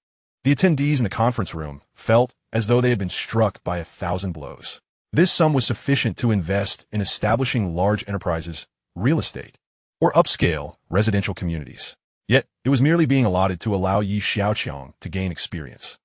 the attendees in the conference room felt as though they had been struck by 1,000 blows. This sum was sufficient to invest in establishing large enterprises, real estate, or upscale residential communities. Yet, it was merely being allotted to allow Yi Xiaoqiang to gain experience.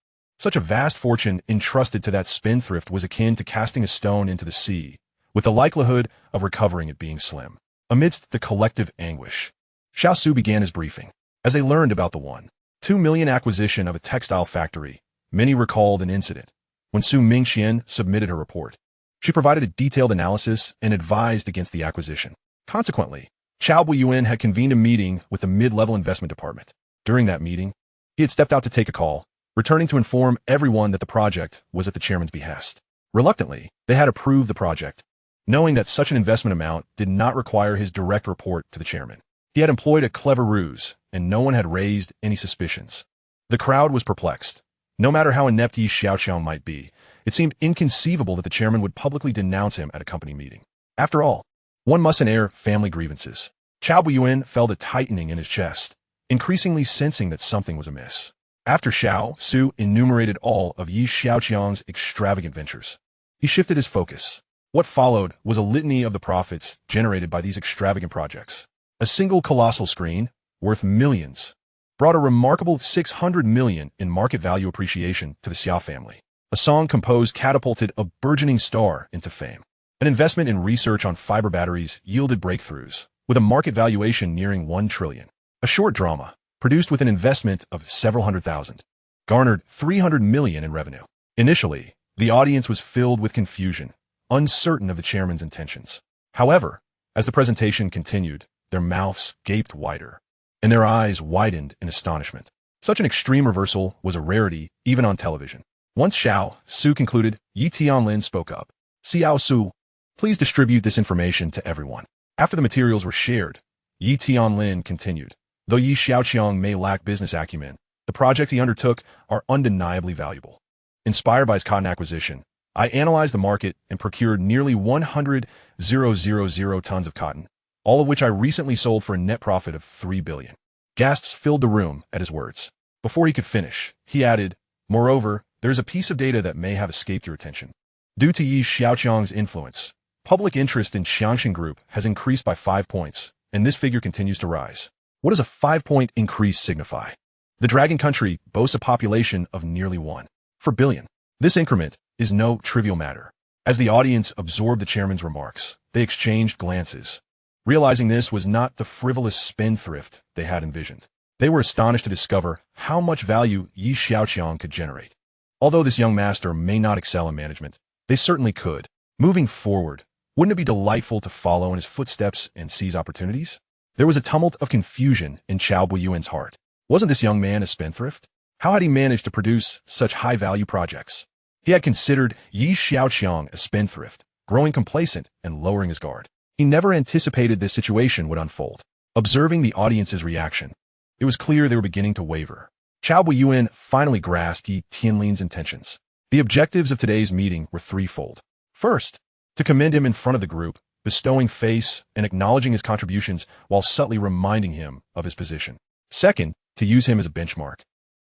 Such a vast fortune entrusted to that spendthrift was akin to casting a stone into the sea, with the likelihood of recovering it being slim. Amidst the collective anguish, Xiaosu began his briefing. As they learned about the 1.2 million acquisition of a textile factory, many recalled an incident when Su Mingxian submitted her report. She provided a detailed analysis and advised against the acquisition. Consequently, Chao Buiyuan had convened a meeting with the mid-level investment department. During that meeting, he had stepped out to take a call, returning to inform everyone that the project was at the chairman's behest. Reluctantly, they had approved the project, knowing that such an investment amount did not require his direct report to the chairman. He had employed a clever ruse, and no one had raised any suspicions. The crowd was perplexed. No matter how inept Xiaoqiang might be, it seemed inconceivable that the chairman would publicly denounce him at a company meeting. After all, one mustn't air family grievances. Chao Buiyuan felt a tightening in his chest, increasingly sensing that something was amiss. After Xiao Su enumerated all of Xiaoqiang's extravagant ventures, he shifted his focus. What followed was a litany of the profits generated by these extravagant projects. A single colossal screen, worth millions, brought a remarkable 600 million in market value appreciation to the Xia family. A song composed catapulted a burgeoning star into fame. An investment in research on fiber batteries yielded breakthroughs, with a market valuation nearing 1 trillion. A short drama, produced with an investment of several hundred thousand, garnered 300 million in revenue. Initially, the audience was filled with confusion, uncertain of the chairman's intentions. However, as the presentation continued, their mouths gaped wider, and their eyes widened in astonishment. Such an extreme reversal was a rarity even on television. Once Xiao Su concluded, Yi Tianlin spoke up. Xiao Su, please distribute this information to everyone. After the materials were shared, Yi Tianlin continued. Though Yi Xiaoqiang may lack business acumen, the projects he undertook are undeniably valuable. Inspired by his cotton acquisition, I analyzed the market and procured nearly 100,000 tons of cotton, all of which I recently sold for a net profit of 3 billion. Gasps filled the room at his words. Before he could finish, he added, moreover, there is a piece of data that may have escaped your attention. Due to Yi Xiaoqiang's influence, public interest in Xia Group has increased by 5 points, and this figure continues to rise. What does a 5-point increase signify? The Dragon Country boasts a population of nearly 1.4 billion. This increment is no trivial matter. As the audience absorbed the chairman's remarks, they exchanged glances. Realizing this was not the frivolous spendthrift they had envisioned, they were astonished to discover how much value Yi Xiaoqiang could generate. Although this young master may not excel in management, they certainly could. Moving forward, wouldn't it be delightful to follow in his footsteps and seize opportunities? There was a tumult of confusion in Chao Buiyuan's heart. Wasn't this young man a spendthrift? How had he managed to produce such high-value projects? He had considered Yi Xiaoqiang a spendthrift, growing complacent and lowering his guard. He never anticipated this situation would unfold. Observing the audience's reaction, it was clear they were beginning to waver. Chao Buiyuan finally grasped Yi Tianlin's intentions. The objectives of today's meeting were threefold. First, to commend him in front of the group, bestowing face and acknowledging his contributions while subtly reminding him of his position. Second, to use him as a benchmark,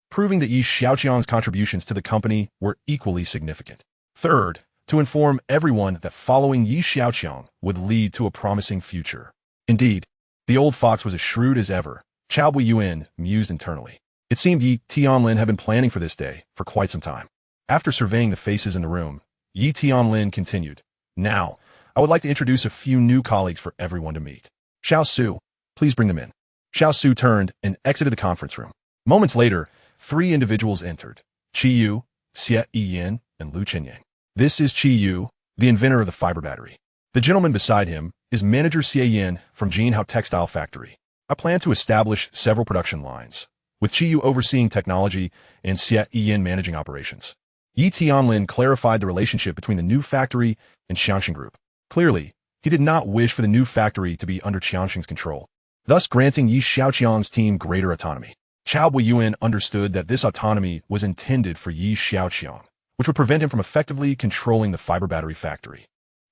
proving that Yi Xiaoqiang's contributions to the company were equally significant. Third, to inform everyone that following Yi Xiaoqiang would lead to a promising future. Indeed, the old fox was as shrewd as ever, Chao Buiyuan mused internally. It seemed Yi Tianlin had been planning for this day for quite some time. After surveying the faces in the room, Yi Tianlin continued. Now, I would like to introduce a few new colleagues for everyone to meet. Xiao Su, please bring them in. Xiao Su turned and exited the conference room. Moments later, 3 individuals entered. Qi Yu, Xia, and Lu Chenyang. This is Qi Yu, the inventor of the fiber battery. The gentleman beside him is manager Xia from Jinhao Textile Factory. I plan to establish several production lines, with Qi Yu overseeing technology and Xia managing operations. Yi Tianlin clarified the relationship between the new factory and Xiaoqiang Group. Clearly, he did not wish for the new factory to be under Xiaoqiang's control, thus granting Yi Xiaoqiang's team greater autonomy. Chao Buiyuan understood that this autonomy was intended for Yi Xiaoqiang, which would prevent him from effectively controlling the fiber battery factory.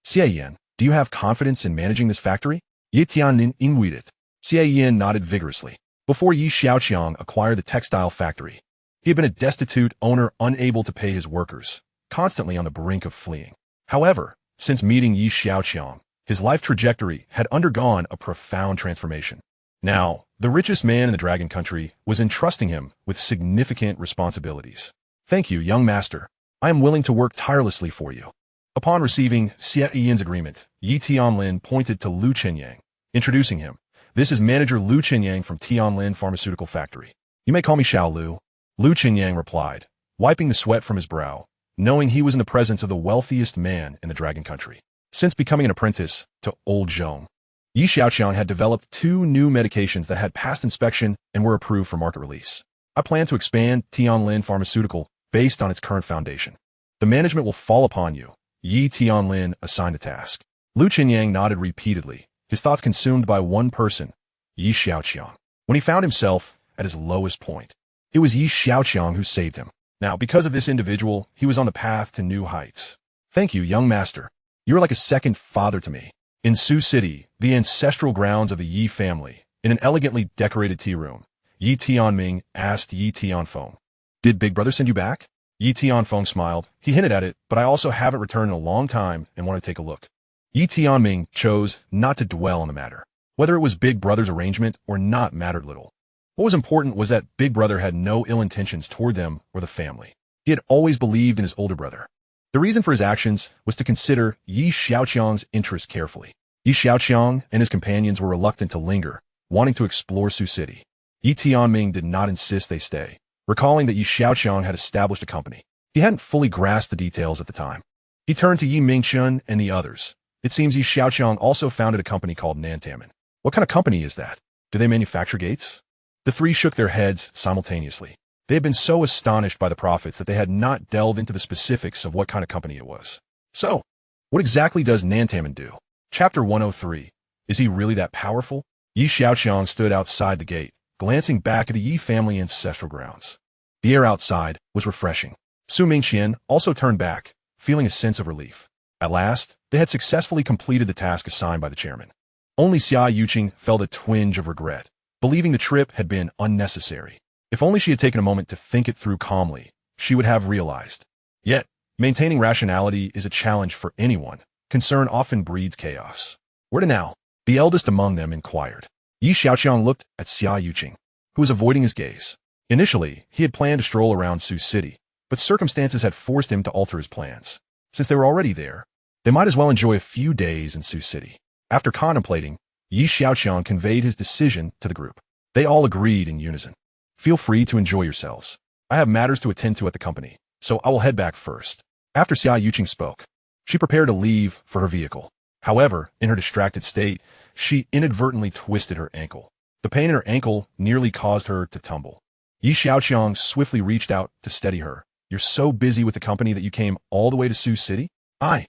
Xia, do you have confidence in managing this factory? Yi Tianlin inquired. Xia nodded vigorously. Before Yi Xiaoqiang acquired the textile factory, he had been a destitute owner unable to pay his workers, constantly on the brink of fleeing. However, since meeting Yi Xiaoqiang, his life trajectory had undergone a profound transformation. Now, the richest man in the Dragon Country was entrusting him with significant responsibilities. Thank you, young master. I am willing to work tirelessly for you. Upon receiving Xiaoqiang's agreement, Yi Tianlin pointed to Lu Qianyang, introducing him. This is manager Lu Qianyang from Tianlin Pharmaceutical Factory. You may call me Xiao Lu. Lu Qianyang replied, wiping the sweat from his brow, knowing he was in the presence of the wealthiest man in the Dragon Country. Since becoming an apprentice to Old Zhong, Yi Xiaoqiang had developed 2 new medications that had passed inspection and were approved for market release. I plan to expand Tianlin Pharmaceutical based on its current foundation. The management will fall upon you. Yi Tianlin assigned the task. Lu Qianyang nodded repeatedly, his thoughts consumed by one person, Yi Xiaoqiang. When he found himself at his lowest point, it was Yi Xiaoqiang who saved him. Now, because of this individual, he was on the path to new heights. Thank you, young master. You are like a second father to me. In Su City, the ancestral grounds of the Yi family, in an elegantly decorated tea room, Yi Tianming asked Yi Tianfeng, "Did Big Brother send you back?" Yi Tianfeng smiled. He hinted at it, but I also haven't returned in a long time and want to take a look. Yi Tianming chose not to dwell on the matter. Whether it was Big Brother's arrangement or not mattered little. What was important was that Big Brother had no ill intentions toward them or the family. He had always believed in his older brother. The reason for his actions was to consider Yi Xiaoqiang's interests carefully. Yi Xiaoqiang and his companions were reluctant to linger, wanting to explore Su City. Yi Tianming did not insist they stay, recalling that Yi Xiaoqiang had established a company. He hadn't fully grasped the details at the time. He turned to Yi Mingchun and the others. It seems Yi Xiaoqiang also founded a company called Nantamen. What kind of company is that? Do they manufacture gates? The 3 shook their heads simultaneously. They had been so astonished by the profits that they had not delved into the specifics of what kind of company it was. So, what exactly does Nantamen do? Chapter 103. Is he really that powerful? Yi Xiaoqiang stood outside the gate, glancing back at the Yi family ancestral grounds. The air outside was refreshing. Su Mingqian also turned back, feeling a sense of relief. At last, they had successfully completed the task assigned by the chairman. Only Xiaoqiang felt a twinge of regret, believing the trip had been unnecessary. If only she had taken a moment to think it through calmly, she would have realized. Yet, maintaining rationality is a challenge for anyone. Concern often breeds chaos. Where to now? The eldest among them inquired. Yi Xiaoqiang looked at Xiaoqiang, who was avoiding his gaze. Initially, he had planned to stroll around Su City, but circumstances had forced him to alter his plans. Since they were already there, they might as well enjoy a few days in Su City. After contemplating, Yi Xiaoqiang conveyed his decision to the group. They all agreed in unison. Feel free to enjoy yourselves. I have matters to attend to at the company, so I will head back first. After Xiaoqiang spoke, she prepared to leave for her vehicle. However, in her distracted state, she inadvertently twisted her ankle. The pain in her ankle nearly caused her to tumble. Yi Xiaoqiang swiftly reached out to steady her. You're so busy with the company that you came all the way to Su City? As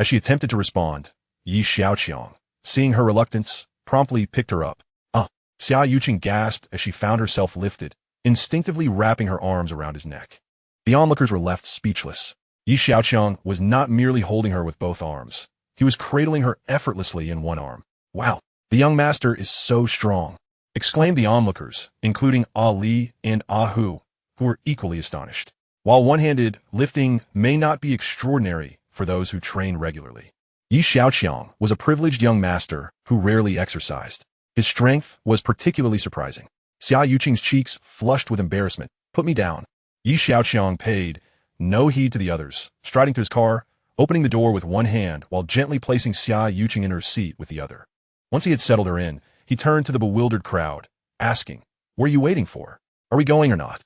she attempted to respond, Yi Xiaoqiang, seeing her reluctance, promptly picked her up. Xiaoqiang gasped as she found herself lifted, instinctively wrapping her arms around his neck. The onlookers were left speechless. Yi Xiaoqiang was not merely holding her with both arms. He was cradling her effortlessly in one arm. Wow, the young master is so strong, exclaimed the onlookers, including Ali and Ahu, who were equally astonished. While one-handed lifting may not be extraordinary for those who train regularly, Yi Xiaoqiang was a privileged young master who rarely exercised. His strength was particularly surprising. Xiaoqiang's cheeks flushed with embarrassment. Put me down. Yi Xiaoqiang paid no heed to the others, striding to his car, opening the door with one hand while gently placing Xiaoqiang in her seat with the other. Once he had settled her in, he turned to the bewildered crowd, asking, "What are you waiting for? Are we going or not?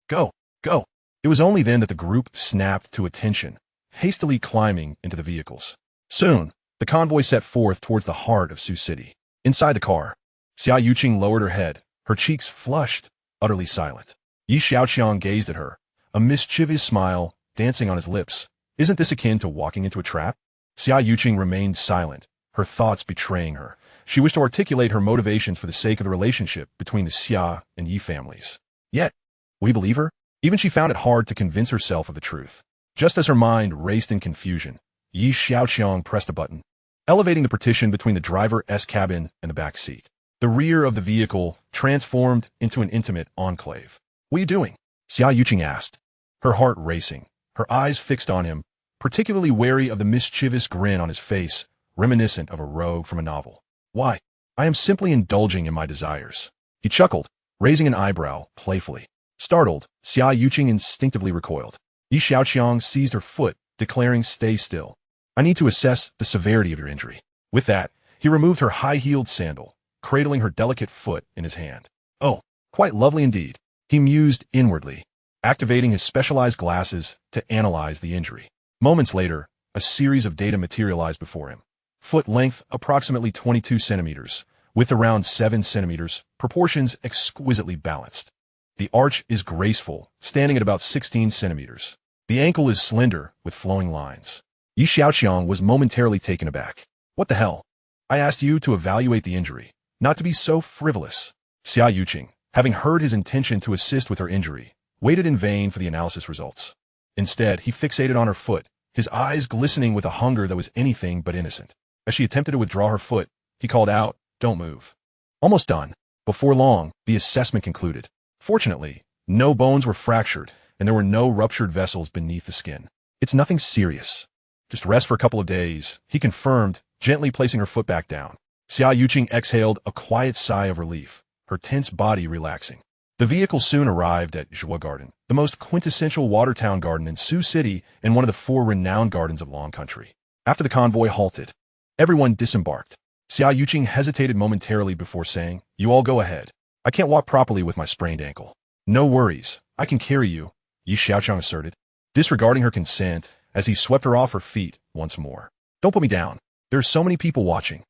Go, go." It was only then that the group snapped to attention, hastily climbing into the vehicles. Soon, the convoy set forth towards the heart of Su City. Inside the car, Xiaoqiang lowered her head, her cheeks flushed, utterly silent. Yi Xiaoqiang gazed at her, a mischievous smile dancing on his lips. Isn't this akin to walking into a trap? Xiaoqiang remained silent, her thoughts betraying her. She wished to articulate her motivations for the sake of the relationship between the Xia and Yi families. Yet, will you believe her? Even she found it hard to convince herself of the truth. Just as her mind raced in confusion, Yi Xiaoqiang pressed a button, elevating the partition between the driver's cabin and the back seat. The rear of the vehicle transformed into an intimate enclave. What are you doing? Xiaoqiang asked, her heart racing, her eyes fixed on him, particularly wary of the mischievous grin on his face, reminiscent of a rogue from a novel. Why? I am simply indulging in my desires. He chuckled, raising an eyebrow playfully. Startled, Xiaoqiang instinctively recoiled. Xiaoqiang seized her foot, declaring, "Stay still. I need to assess the severity of your injury." With that, he removed her high-heeled sandal, cradling her delicate foot in his hand. "Oh, quite lovely indeed," he mused inwardly, activating his specialized glasses to analyze the injury. Moments later, a series of data materialized before him. Foot length approximately 22 centimeters, width around 7 centimeters, proportions exquisitely balanced. The arch is graceful, standing at about 16 centimeters. The ankle is slender, with flowing lines. Xiaoqiang was momentarily taken aback. "What the hell? I asked you to evaluate the injury, not to be so frivolous." Xiaoqiang, having heard his intention to assist with her injury, waited in vain for the analysis results. Instead, he fixated on her foot, his eyes glistening with a hunger that was anything but innocent. As she attempted to withdraw her foot, he called out, "Don't move." Almost done. Before long, the assessment concluded. Fortunately, no bones were fractured, and there were no ruptured vessels beneath the skin. "It's nothing serious. Just rest for a couple of days," he confirmed, gently placing her foot back down. Xiaoqiang exhaled a quiet sigh of relief, her tense body relaxing. The vehicle soon arrived at Xia Garden, the most quintessential water town garden in Sioux City and one of the 4 renowned gardens of Long Country. After the convoy halted, everyone disembarked. Xiaoqiang hesitated momentarily before saying, "You all go ahead. I can't walk properly with my sprained ankle." "No worries, I can carry you," Xiaoqiang asserted, disregarding her consent as he swept her off her feet once more. "Don't put me down. There are so many people watching."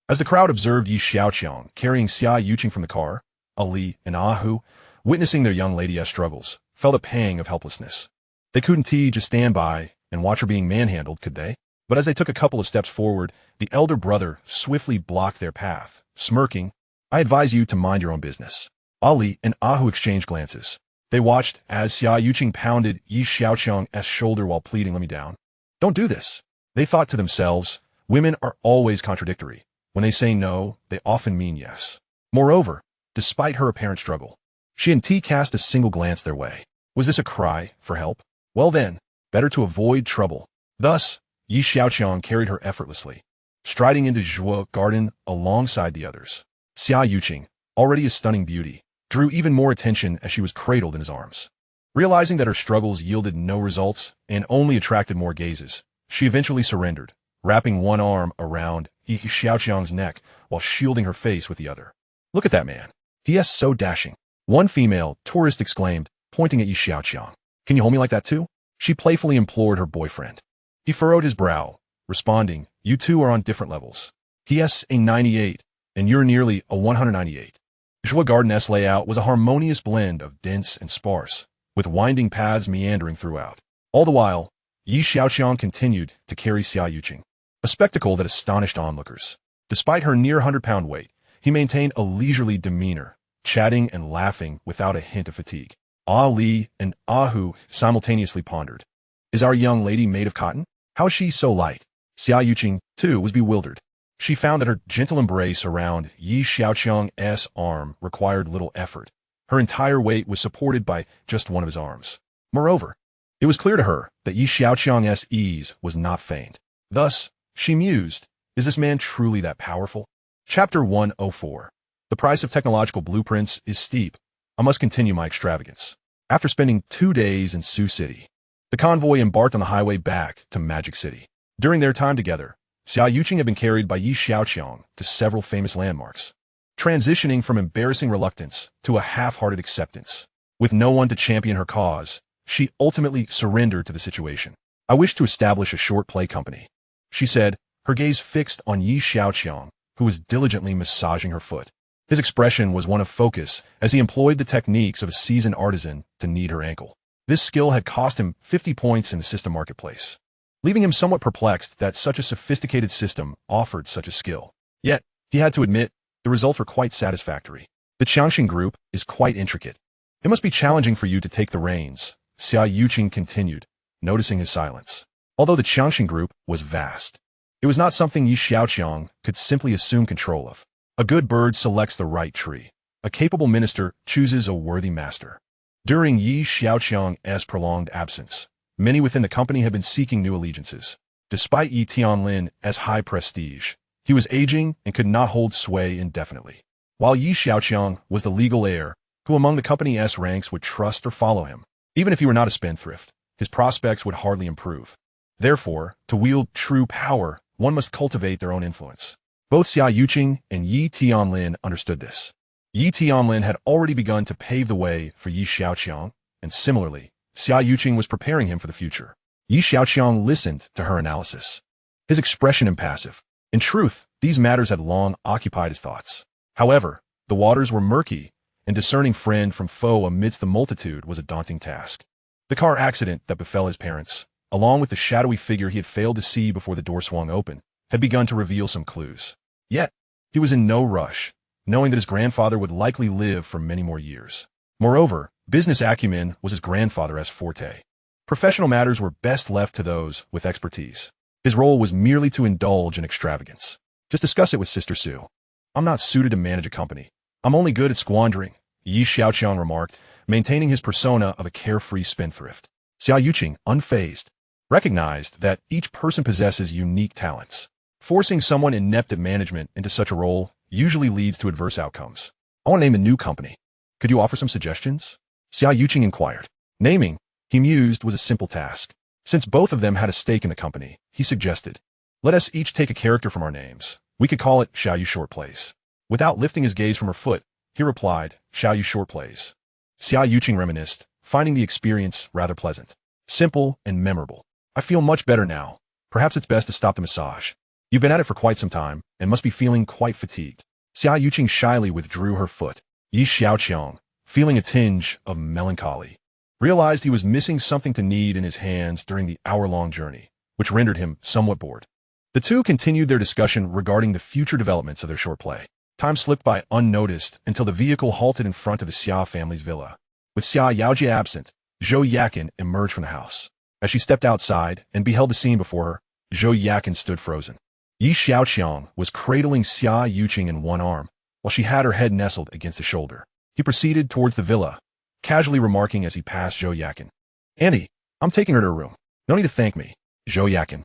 As the crowd observed Xiaoqiang carrying Xiaoqiang from the car, Ali and Ahu, witnessing their young lady's struggles, felt a pang of helplessness. They couldn't just stand by and watch her being manhandled, could they? But as they took a couple of steps forward, the elder brother swiftly blocked their path, smirking, "I advise you to mind your own business." Ali and Ahu exchanged glances. They watched as Xiaoqiang pounded Xiaoqiang's shoulder while pleading, "Let me down. Don't do this." They thought to themselves, women are always contradictory. When they say no, they often mean yes. Moreover, despite her apparent struggle, she and T cast a single glance their way. Was this a cry for help? Well then, better to avoid trouble. Thus, Xiaoqiang carried her effortlessly, striding into Xia Garden alongside the others. Xiaoqiang, already a stunning beauty, drew even more attention as she was cradled in his arms. Realizing that her struggles yielded no results and only attracted more gazes, she eventually surrendered, wrapping one arm around Xiaoqiang's neck while shielding her face with the other. "Look at that man. He is so dashing," one female tourist exclaimed, pointing at Xiaoqiang. "Can you hold me like that too?" she playfully implored her boyfriend. He furrowed his brow, responding, "You two are on different levels. He is a 98, and you're nearly a 198. Xia Garden's layout was a harmonious blend of dense and sparse, with winding paths meandering throughout. All the while, Xiaoqiang continued to carry Xiaoqiang, a spectacle that astonished onlookers. Despite her near 100-pound weight, he maintained a leisurely demeanor, chatting and laughing without a hint of fatigue. Ali and Ahu simultaneously pondered. "Is our young lady made of cotton? How is she so light?" Xiaoqiang, too, was bewildered. She found that her gentle embrace around Xiaoqiang's arm required little effort. Her entire weight was supported by just one of his arms. Moreover, it was clear to her that Xiaoqiang's ease was not feigned. Thus, she mused, is this man truly that powerful? Chapter 104. The price of technological blueprints is steep. I must continue my extravagance. After spending 2 days in Sioux City, the convoy embarked on the highway back to Magic City. During their time together, Xiaoqiang had been carried by Xiaoqiang to several famous landmarks, transitioning from embarrassing reluctance to a half-hearted acceptance. With no one to champion her cause, she ultimately surrendered to the situation. "I wish to establish a short play company," she said, her gaze fixed on Xiaoqiang, who was diligently massaging her foot. His expression was one of focus as he employed the techniques of a seasoned artisan to knead her ankle. This skill had cost him 50 points in the system marketplace, leaving him somewhat perplexed that such a sophisticated system offered such a skill. Yet, he had to admit, the results were quite satisfactory. "The Xia Group is quite intricate. It must be challenging for you to take the reins," Xiaoqiang continued, noticing his silence. Although the Xia Group was vast, it was not something Xiaoqiang could simply assume control of. A good bird selects the right tree. A capable minister chooses a worthy master. During Xiaoqiang's prolonged absence, many within the company had been seeking new allegiances. Despite Yi Tianlin's high prestige, he was aging and could not hold sway indefinitely. While Xiaoqiang was the legal heir, who among the company's ranks would trust or follow him. Even if he were not a spendthrift, his prospects would hardly improve. Therefore, to wield true power, one must cultivate their own influence. Both Xiaoqiang and Yi Tianlin understood this. Yi Tianlin had already begun to pave the way for Yi Xiaoqiang, and similarly, Xiaoqiang was preparing him for the future. Yi Xiaoqiang listened to her analysis, his expression impassive. In truth, these matters had long occupied his thoughts. However, the waters were murky, and discerning friend from foe amidst the multitude was a daunting task. The car accident that befell his parents, along with the shadowy figure he had failed to see before the door swung open, had begun to reveal some clues. Yet, he was in no rush, knowing that his grandfather would likely live for many more years. Moreover, business acumen was his grandfather's forte. Professional matters were best left to those with expertise. His role was merely to indulge in extravagance. Just discuss it with Sister Sue. I'm not suited to manage a company. I'm only good at squandering, Yi Xiaoqiang remarked, maintaining his persona of a carefree spendthrift. Xiaoqiang, unfazed, recognized that each person possesses unique talents. Forcing someone inept at management into such a role usually leads to adverse outcomes. I want to name a new company. Could you offer some suggestions? Xiaoqiang inquired. Naming, he mused, was a simple task. Since both of them had a stake in the company, he suggested, let us each take a character from our names. We could call it Xiaoyu Short Plays. Without lifting his gaze from her foot, he replied, Xiaoyu Short Plays. Xiaoqiang reminisced, finding the experience rather pleasant. Simple and memorable. I feel much better now. Perhaps it's best to stop the massage. You've been at it for quite some time, and must be feeling quite fatigued. Xiaoqiang shyly withdrew her foot. Yi Xiaoqiang, feeling a tinge of melancholy, realized he was missing something to knead in his hands during the hour-long journey, which rendered him somewhat bored. The two continued their discussion regarding the future developments of their short play. Time slipped by unnoticed until the vehicle halted in front of the Xia family's villa. With Xia Yaojie absent, Xiaoqiang emerged from the house. As she stepped outside and beheld the scene before her, Xiaoqiang stood frozen. Yi Xiaoqiang was cradling Xiaoqiang in one arm, while she had her head nestled against his shoulder. He proceeded towards the villa, casually remarking as he passed Xiaoqiang, Auntie, I'm taking her to her room. No need to thank me. Xiaoqiang.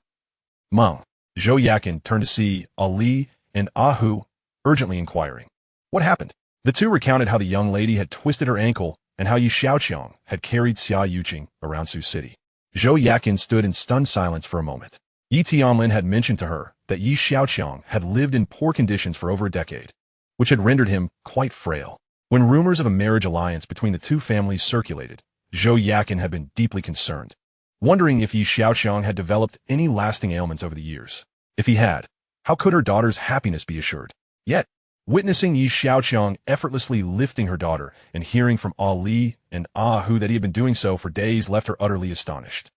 Meng. Xiaoqiang turned to see Ali and Ahu, urgently inquiring, what happened? The two recounted how the young lady had twisted her ankle and how Yi Xiaoqiang had carried Xiaoqiang around Sioux City. Xiaoqiang stood in stunned silence for a moment. Yi Tianlin had mentioned to her that Yi Xiaoqiang had lived in poor conditions for over a decade, which had rendered him quite frail. When rumors of a marriage alliance between the two families circulated, Xiaoqiang had been deeply concerned, wondering if Yi Xiaoqiang had developed any lasting ailments over the years. If he had, how could her daughter's happiness be assured? Yet, witnessing Yi Xiaoqiang effortlessly lifting her daughter and hearing from Ali and Ahu that he had been doing so for days left her utterly astonished.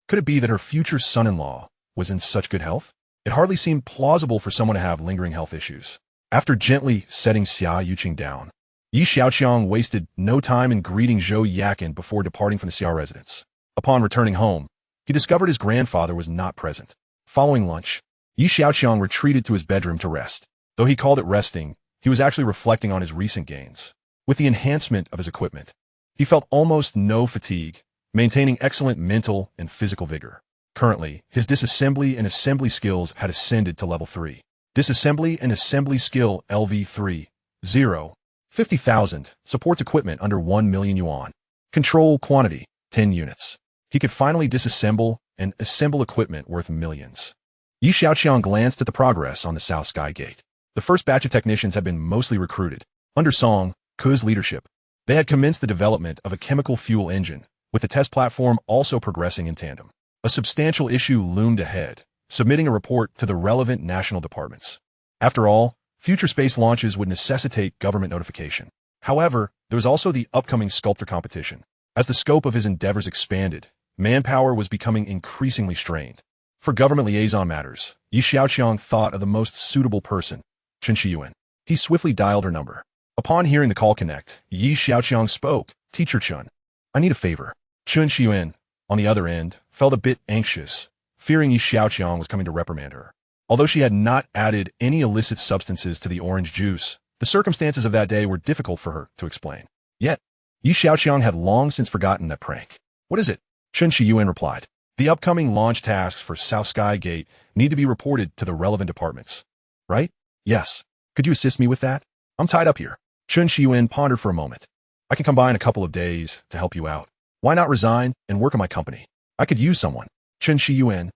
Could it be that her future son-in-law was in such good health? It hardly seemed plausible for someone to have lingering health issues. After gently setting Xiaoqiang down, Yi Xiaoqiang wasted no time in greeting Xiaoqiang before departing from the Xia residence. Upon returning home, he discovered his grandfather was not present. Following lunch, Yi Xiaoqiang retreated to his bedroom to rest. Though he called it resting, he was actually reflecting on his recent gains. With the enhancement of his equipment, he felt almost no fatigue, maintaining excellent mental and physical vigor. Currently, his disassembly and assembly skills had ascended to level 3. Disassembly and assembly skill LV3, 0, 50,000, supports equipment under 1 million yuan. Control quantity, 10 units. He could finally disassemble and assemble equipment worth millions. Yi Xiaoqiang glanced at the progress on the South Sky Gate. The first batch of technicians had been mostly recruited. Under Song Ke's leadership, they had commenced the development of a chemical fuel engine, with the test platform also progressing in tandem. A substantial issue loomed ahead, submitting a report to the relevant national departments. After all, future space launches would necessitate government notification. However, there was also the upcoming sculptor competition. As the scope of his endeavors expanded, manpower was becoming increasingly strained. For government liaison matters, Yi Xiaoqiang thought of the most suitable person, Chen Shiyuan. He swiftly dialed her number. Upon hearing the call connect, Yi Xiaoqiang spoke, Teacher Chen, I need a favor. Chen Shiyuan, on the other end, felt a bit anxious, fearing Yi Xiaoqiang was coming to reprimand her. Although she had not added any illicit substances to the orange juice, the circumstances of that day were difficult for her to explain. Yet, Yi Xiaoqiang had long since forgotten that prank. What is it? Chen Shiyuan replied. The upcoming launch tasks for South Sky Gate need to be reported to the relevant departments. Right? Yes. Could you assist me with that? I'm tied up here. Chen Shiyuan pondered for a moment. I can combine a couple of days to help you out. Why not resign and work in my company? I could use someone. Chen Shiyuan.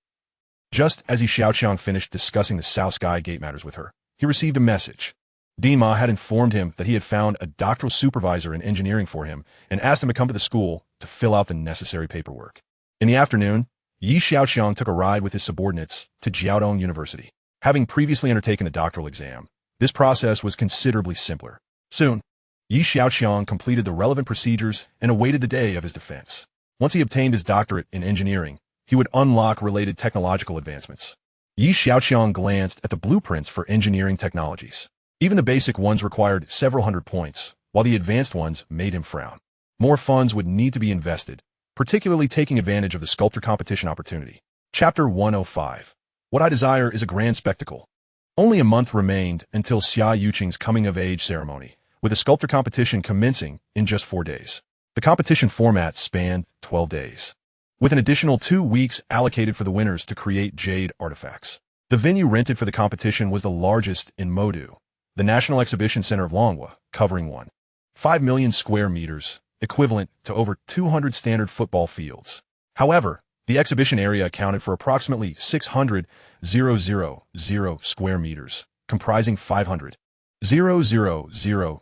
Just as Xiaoqiang finished discussing the South Sky Gate matters with her, he received a message. Dima had informed him that he had found a doctoral supervisor in engineering for him and asked him to come to the school to fill out the necessary paperwork. In the afternoon, Xiaoqiang took a ride with his subordinates to Jiaodong University. Having previously undertaken a doctoral exam, this process was considerably simpler. Soon, Xiaoqiang completed the relevant procedures and awaited the day of his defense. Once he obtained his doctorate in engineering, he would unlock related technological advancements. Xiaoqiang glanced at the blueprints for engineering technologies. Even the basic ones required several hundred points, while the advanced ones made him frown. More funds would need to be invested, particularly taking advantage of the sculptor competition opportunity. Chapter 105. What I desire is a grand spectacle. Only a month remained until Xiaoqiang's coming-of-age ceremony, with the sculptor competition commencing in just 4 days. The competition format spanned 12 days, with an additional 2 weeks allocated for the winners to create jade artifacts. The venue rented for the competition was the largest in Modu, the National Exhibition Center of Longhua, covering 1.5 million square meters, equivalent to over 200 standard football fields. However, the exhibition area accounted for approximately 600,000 square meters, comprising 500,000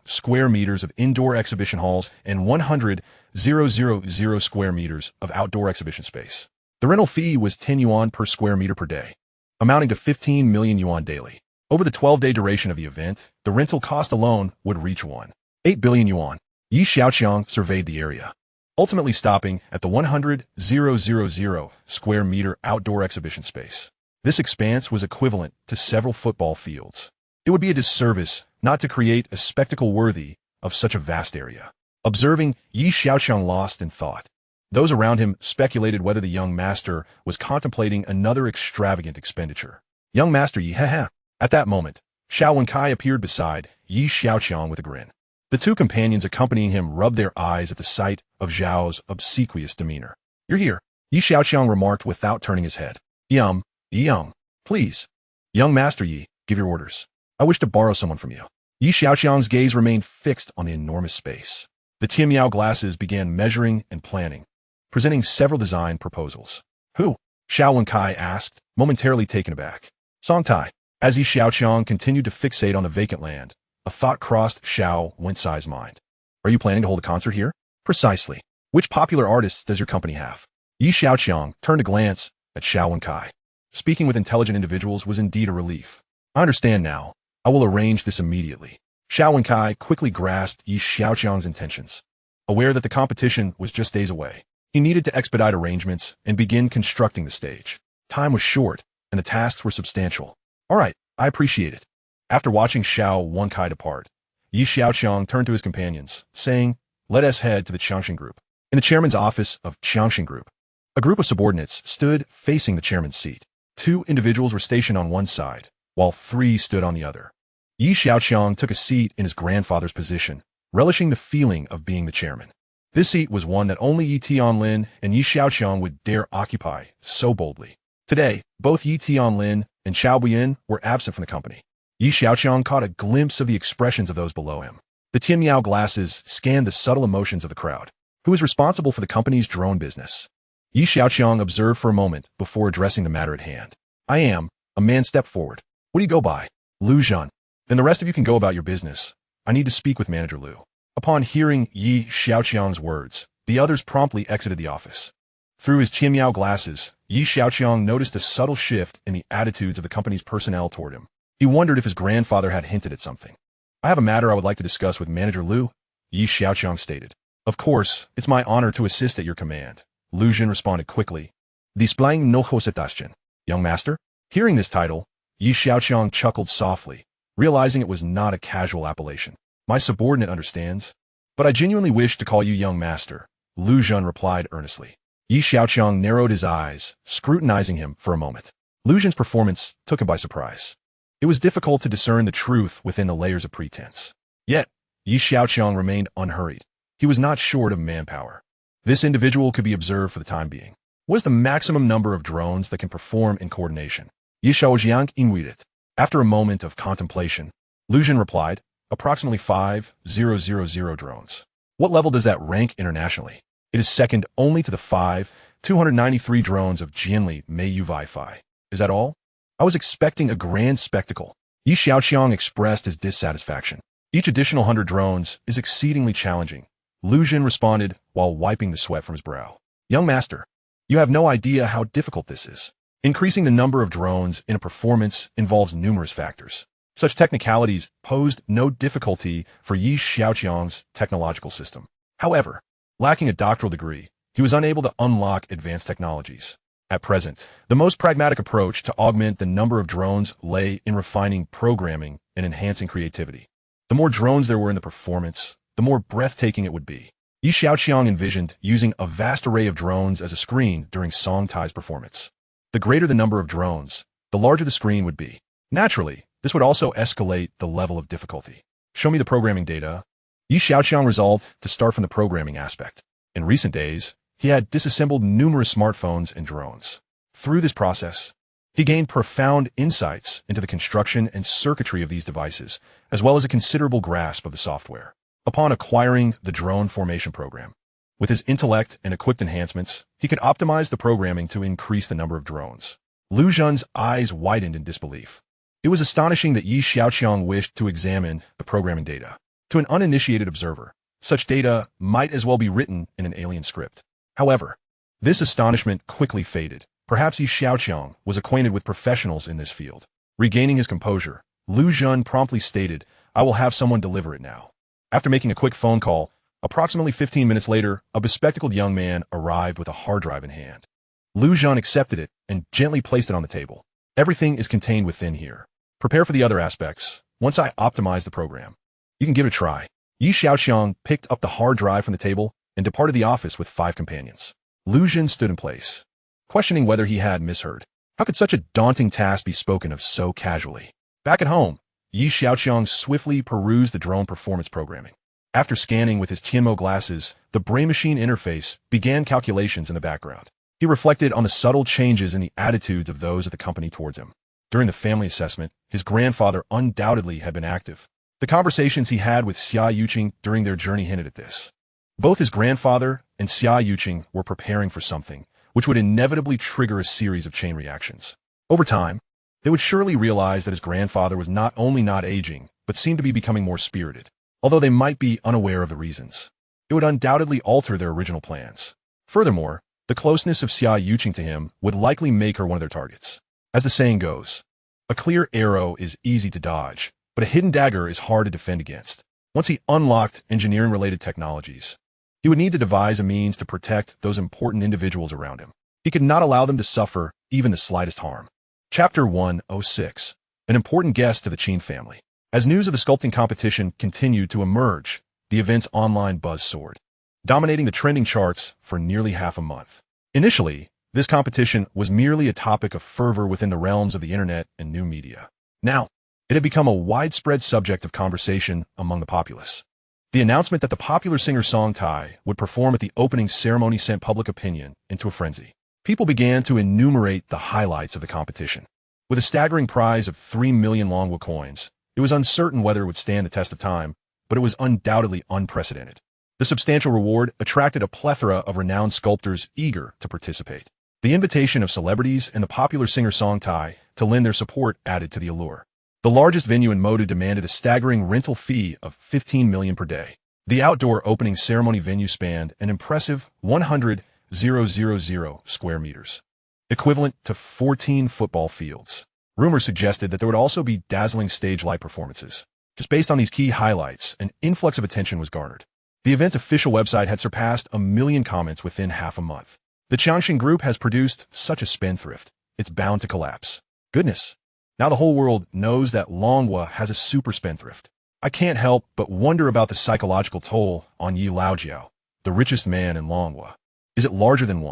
square meters of indoor exhibition halls and 100,000 square meters of outdoor exhibition space. The rental fee was 10 yuan per square meter per day, amounting to 15 million yuan daily. Over the 12-day duration of the event, the rental cost alone would reach 1.8 billion yuan. Xiaoqiang surveyed the area, ultimately stopping at the 100,000 square meter outdoor exhibition space. This expanse was equivalent to several football fields. It would be a disservice not to create a spectacle worthy of such a vast area. Observing, Xiaoqiang lost in thought. Those around him speculated whether the young master was contemplating another extravagant expenditure. Young master Yi, haha. At that moment, Xiaoqiang appeared beside Xiaoqiang with a grin. The two companions accompanying him rubbed their eyes at the sight of Zhao's obsequious demeanor. You're here, Xiaoqiang remarked without turning his head. Young, please. Young master Yi, give your orders. I wish to borrow someone from you. Xiaoqiang's gaze remained fixed on the enormous space. The Tianyao glasses began measuring and planning, presenting several design proposals. Who? Xiaoqiang asked, momentarily taken aback. Songtai. As Xiaoqiang continued to fixate on the vacant land, a thought crossed Xiaoqiang's mind. Are you planning to hold a concert here? Precisely. Which popular artists does your company have? Xiaoqiang turned a glance at Xiaoqiang. Speaking with intelligent individuals was indeed a relief. I understand now. I will arrange this immediately. Xiaoqiang quickly grasped Xiaoqiang's intentions. Aware that the competition was just days away, he needed to expedite arrangements and begin constructing the stage. Time was short, and the tasks were substantial. All right, I appreciate it. After watching Xiaoqiang depart, Xiaoqiang turned to his companions, saying, let us head to the Xiaoqiang Group. In the chairman's office of Xiaoqiang Group, a group of subordinates stood facing the chairman's seat. 2 individuals were stationed on one side, while 3 stood on the other. Xiaoqiang took a seat in his grandfather's position, relishing the feeling of being the chairman. This seat was one that only Yi Tianlin and Xiaoqiang would dare occupy so boldly. Today, both Yi Tianlin and Xiao Buyin were absent from the company. Xiaoqiang caught a glimpse of the expressions of those below him. The Tianyao glasses scanned the subtle emotions of the crowd. Who is responsible for the company's drone business? Xiaoqiang observed for a moment before addressing the matter at hand. I am. A man stepped forward. What do you go by? Lu Zhan. Then the rest of you can go about your business. I need to speak with Manager Lu. Upon hearing Xiaoqiang's words, the others promptly exited the office. Through his Tianyao glasses, Xiaoqiang noticed a subtle shift in the attitudes of the company's personnel toward him. He wondered if his grandfather had hinted at something. I have a matter I would like to discuss with Manager Lu, Xiaoqiang stated. Of course, it's my honor to assist at your command. Lu Zhan responded quickly. Displaying no hosetastion. Young master? Hearing this title, Xiaoqiang chuckled softly, realizing it was not a casual appellation. My subordinate understands, but I genuinely wish to call you young master, Lu Zhan replied earnestly. Xiaoqiang narrowed his eyes, scrutinizing him for a moment. Lu Zhan's performance took him by surprise. It was difficult to discern the truth within the layers of pretense. Yet, Xiaoqiang remained unhurried. He was not short of manpower. This individual could be observed for the time being. What is the maximum number of drones that can perform in coordination? Xiaoqiang inquired. After a moment of contemplation, Lu Zhan replied, approximately 5,000 drones. What level does that rank internationally? It is second only to the 293 drones of Jianli Meiyu Wi-Fi. Is that all? I was expecting a grand spectacle. Xiaoqiang expressed his dissatisfaction. Each additional 100 drones is exceedingly challenging. Lu Jin responded while wiping the sweat from his brow. Young master, you have no idea how difficult this is. Increasing the number of drones in a performance involves numerous factors. Such technicalities posed no difficulty for Xiaoqiang's technological system. However, lacking a doctoral degree, he was unable to unlock advanced technologies. At present, the most pragmatic approach to augment the number of drones lay in refining programming and enhancing creativity. The more drones there were in the performance, the more breathtaking it would be. Xiaoqiang envisioned using a vast array of drones as a screen during Song Tai's performance. The greater the number of drones, the larger the screen would be. Naturally, this would also escalate the level of difficulty. Show me the programming data. Xiaoqiang resolved to start from the programming aspect. In recent days, he had disassembled numerous smartphones and drones. Through this process, he gained profound insights into the construction and circuitry of these devices, as well as a considerable grasp of the software. Upon acquiring the drone formation program, with his intellect and equipped enhancements, he could optimize the programming to increase the number of drones. Lu Jun's eyes widened in disbelief. It was astonishing that Xiaoqiang wished to examine the programming data. To an uninitiated observer, such data might as well be written in an alien script. However, this astonishment quickly faded. Perhaps Xiaoqiang was acquainted with professionals in this field. Regaining his composure, Lu Jun promptly stated, "I will have someone deliver it now." After making a quick phone call, approximately 15 minutes later, a bespectacled young man arrived with a hard drive in hand. Lu Jun accepted it and gently placed it on the table. Everything is contained within here. Prepare for the other aspects. Once I optimize the program, you can give it a try. Xiaoqiang picked up the hard drive from the table and departed the office with 5 companions. Lu Jun stood in place, questioning whether he had misheard. How could such a daunting task be spoken of so casually? Back at home, Xiaoqiang swiftly perused the drone performance programming. After scanning with his Tianmo glasses, the brain-machine interface began calculations in the background. He reflected on the subtle changes in the attitudes of those at the company towards him. During the family assessment, his grandfather undoubtedly had been active. The conversations he had with Xiaoqiang during their journey hinted at this. Both his grandfather and Xiaoqiang were preparing for something, which would inevitably trigger a series of chain reactions. Over time, they would surely realize that his grandfather was not only not aging, but seemed to be becoming more spirited. Although they might be unaware of the reasons, it would undoubtedly alter their original plans. Furthermore, the closeness of Xiaoqiang to him would likely make her one of their targets. As the saying goes, a clear arrow is easy to dodge, but a hidden dagger is hard to defend against. Once he unlocked engineering-related technologies, he would need to devise a means to protect those important individuals around him. He could not allow them to suffer even the slightest harm. Chapter 106. An important guest to the Qin family. As news of the sculpting competition continued to emerge, the event's online buzz soared, dominating the trending charts for nearly half a month. Initially, this competition was merely a topic of fervor within the realms of the internet and new media. Now, it had become a widespread subject of conversation among the populace. The announcement that the popular singer Song Tai would perform at the opening ceremony sent public opinion into a frenzy. People began to enumerate the highlights of the competition. With a staggering prize of 3 million Longwa coins, it was uncertain whether it would stand the test of time, but it was undoubtedly unprecedented. The substantial reward attracted a plethora of renowned sculptors eager to participate. The invitation of celebrities and the popular singer Song Tai to lend their support added to the allure. The largest venue in Modu demanded a staggering rental fee of 15 million per day. The outdoor opening ceremony venue spanned an impressive 100,000 square meters, equivalent to 14 football fields. Rumors suggested that there would also be dazzling stage light performances. Just based on these key highlights, an influx of attention was garnered. The event's official website had surpassed 1 million comments within half a month. The Xia Group has produced such a spendthrift, it's bound to collapse. Goodness. Now the whole world knows that Longwa has a super spendthrift. I can't help but wonder about the psychological toll on Yi Laojiao, the richest man in Longwa. Is it larger than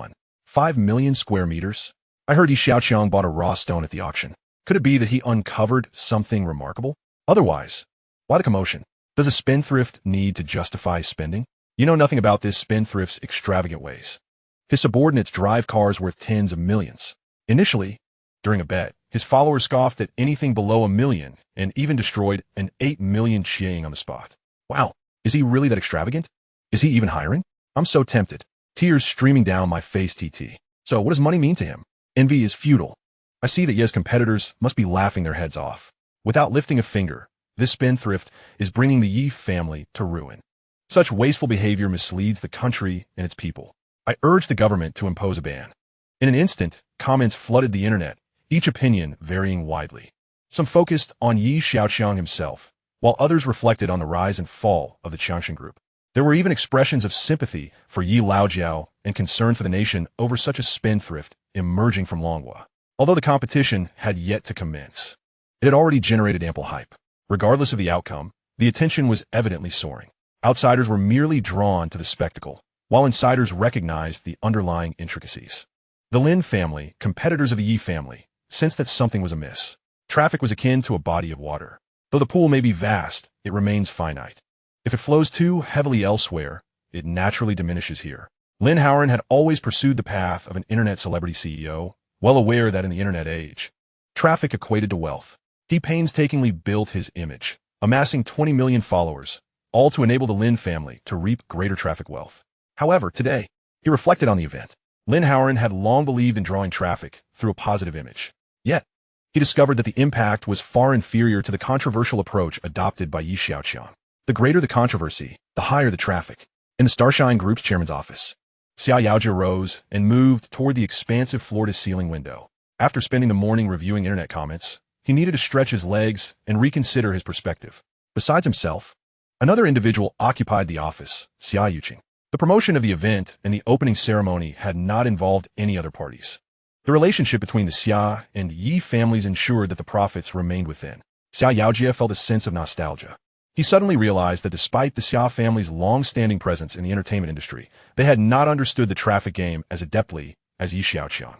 5 million square meters? I heard Xiaoqiang bought a raw stone at the auction. Could it be that he uncovered something remarkable? Otherwise, why the commotion? Does a spendthrift need to justify spending? You know nothing about this spendthrift's extravagant ways. His subordinates drive cars worth tens of millions. Initially, during a bet, his followers scoffed at anything below 1 million and even destroyed an 8 million Xiaoqiang on the spot. Wow, is he really that extravagant? Is he even hiring? I'm so tempted. Tears streaming down my face TT. So what does money mean to him? Envy is futile. I see that Ye's competitors must be laughing their heads off. Without lifting a finger, this spendthrift is bringing the Yi family to ruin. Such wasteful behavior misleads the country and its people. I urge the government to impose a ban. In an instant, comments flooded the internet, each opinion varying widely. Some focused on Yi Xiaoqiang himself, while others reflected on the rise and fall of the Xia Group. There were even expressions of sympathy for Yi Laojiao and concern for the nation over such a spendthrift emerging from Longhua. Although the competition had yet to commence, it had already generated ample hype. Regardless of the outcome, the attention was evidently soaring. Outsiders were merely drawn to the spectacle, while insiders recognized the underlying intricacies. The Lin family, competitors of the Yi family, sensed that something was amiss. Traffic was akin to a body of water. Though the pool may be vast, it remains finite. If it flows too heavily elsewhere, it naturally diminishes here. Lin Howard had always pursued the path of an internet celebrity CEO, well aware that in the internet age, traffic equated to wealth. He painstakingly built his image, amassing 20 million followers, all to enable the Lin family to reap greater traffic wealth. However, today, he reflected on the event. Lin Howard had long believed in drawing traffic through a positive image. Yet, he discovered that the impact was far inferior to the controversial approach adopted by Yi Xiaoqiang. The greater the controversy, the higher the traffic. In the Starship Group's chairman's office, Xiaoqiang rose and moved toward the expansive floor-to-ceiling window. After spending the morning reviewing internet comments, he needed to stretch his legs and reconsider his perspective. Besides himself, another individual occupied the office, Xiaoqiang. The promotion of the event and the opening ceremony had not involved any other parties. The relationship between the Xia and Yi families ensured that the profits remained within. Xiaoqiang felt a sense of nostalgia. He suddenly realized that despite the Xia family's long-standing presence in the entertainment industry, they had not understood the traffic game as adeptly as Yi Xiaoqiang.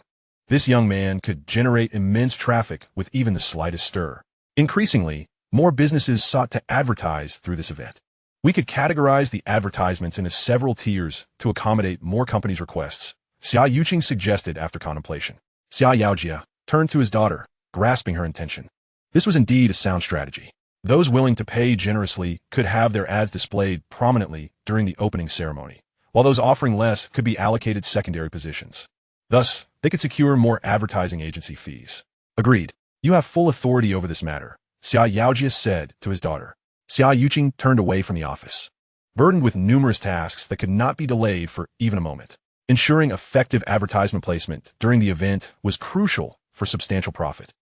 This young man could generate immense traffic with even the slightest stir. Increasingly, more businesses sought to advertise through this event. We could categorize the advertisements into several tiers to accommodate more companies' requests, Xiaoqiang suggested after contemplation. Xiaoqiang turned to his daughter, grasping her intention. This was indeed a sound strategy. Those willing to pay generously could have their ads displayed prominently during the opening ceremony, while those offering less could be allocated secondary positions. Thus, they could secure more advertising agency fees. Agreed. You have full authority over this matter, Xiaoqiang said to his daughter. Xiaoqiang turned away from the office, burdened with numerous tasks that could not be delayed for even a moment. Ensuring effective advertisement placement during the event was crucial for substantial profit.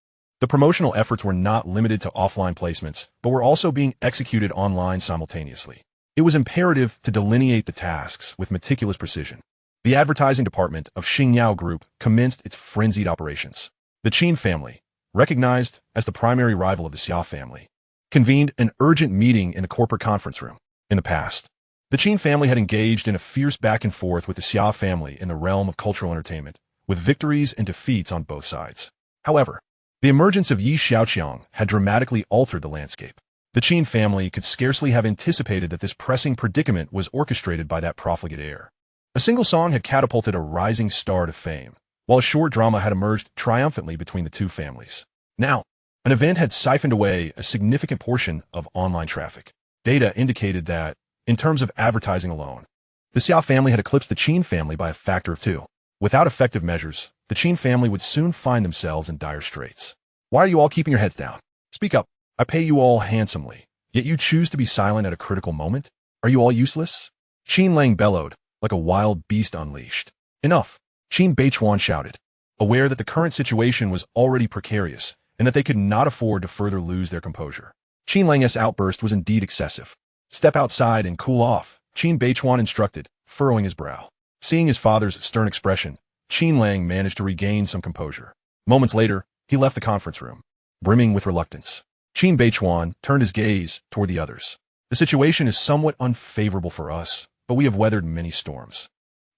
The promotional efforts were not limited to offline placements, but were also being executed online simultaneously. It was imperative to delineate the tasks with meticulous precision. The advertising department of Xia Group commenced its frenzied operations. The Qin family, recognized as the primary rival of the Xia family, convened an urgent meeting in the corporate conference room. In the past, the Qin family had engaged in a fierce back and forth with the Xia family in the realm of cultural entertainment, with victories and defeats on both sides. However, the emergence of Yi Xiaoqiang had dramatically altered the landscape. The Qin family could scarcely have anticipated that this pressing predicament was orchestrated by that profligate heir. A single song had catapulted a rising star to fame, while a short drama had emerged triumphantly between the two families. Now, an event had siphoned away a significant portion of online traffic. Data indicated that, in terms of advertising alone, the Xia family had eclipsed the Qin family by a factor of 2. Without effective measures, the Qin family would soon find themselves in dire straits. Why are you all keeping your heads down? Speak up. I pay you all handsomely, yet you choose to be silent at a critical moment? Are you all useless? Qin Lang bellowed, like a wild beast unleashed. Enough, Qin Beichuan shouted, aware that the current situation was already precarious and that they could not afford to further lose their composure. Qin Lang's outburst was indeed excessive. Step outside and cool off, Qin Beichuan instructed, furrowing his brow. Seeing his father's stern expression, Qin Lang managed to regain some composure. Moments later, he left the conference room, brimming with reluctance. Qin Beichuan turned his gaze toward the others. The situation is somewhat unfavorable for us, but we have weathered many storms.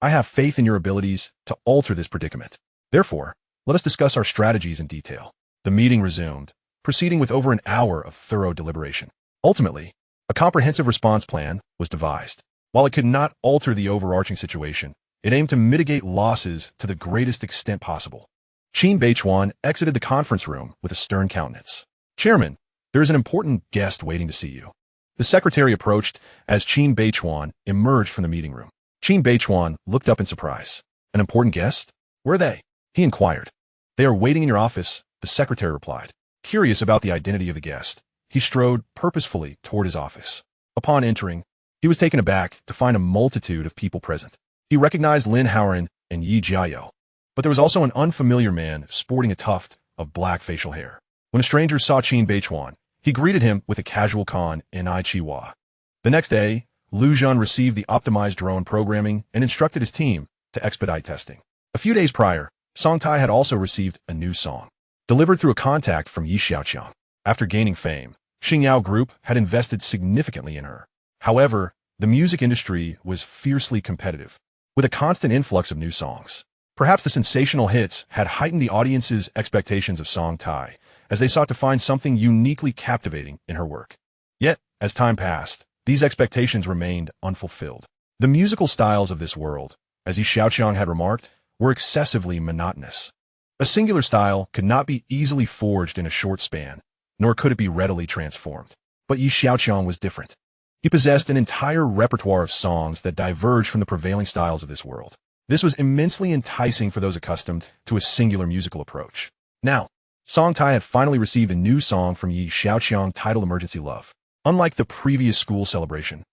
I have faith in your abilities to alter this predicament. Therefore, let us discuss our strategies in detail. The meeting resumed, proceeding with over an hour of thorough deliberation. Ultimately, a comprehensive response plan was devised. While it could not alter the overarching situation, it aimed to mitigate losses to the greatest extent possible. Qin Beichuan exited the conference room with a stern countenance. Chairman, there is an important guest waiting to see you. The secretary approached as Qin Beichuan emerged from the meeting room. Qin Beichuan looked up in surprise. An important guest? Where are they? He inquired. They are waiting in your office, the secretary replied. Curious about the identity of the guest, he strode purposefully toward his office. Upon entering, he was taken aback to find a multitude of people present. He recognized Lin Haoran and Yi Jiao, but there was also an unfamiliar man sporting a tuft of black facial hair. When a stranger saw Qin Beichuan, he greeted him with a casual con in Ai Chihuahua. The next day, Lu Zhen received the optimized drone programming and instructed his team to expedite testing. A few days prior, Song Tai had also received a new song, delivered through a contact from Xiaoqiang. After gaining fame, Xia Group had invested significantly in her. However, the music industry was fiercely competitive, with a constant influx of new songs. Perhaps the sensational hits had heightened the audience's expectations of Song Tai, as they sought to find something uniquely captivating in her work. Yet, as time passed, these expectations remained unfulfilled. The musical styles of this world, as Xiaoqiang had remarked, were excessively monotonous. A singular style could not be easily forged in a short span, nor could it be readily transformed. But Xiaoqiang was different. He possessed an entire repertoire of songs that diverged from the prevailing styles of this world. This was immensely enticing for those accustomed to a singular musical approach. Now, Song Tai had finally received a new song from Xiaoqiang titled Emergency Love. Unlike the previous school celebration,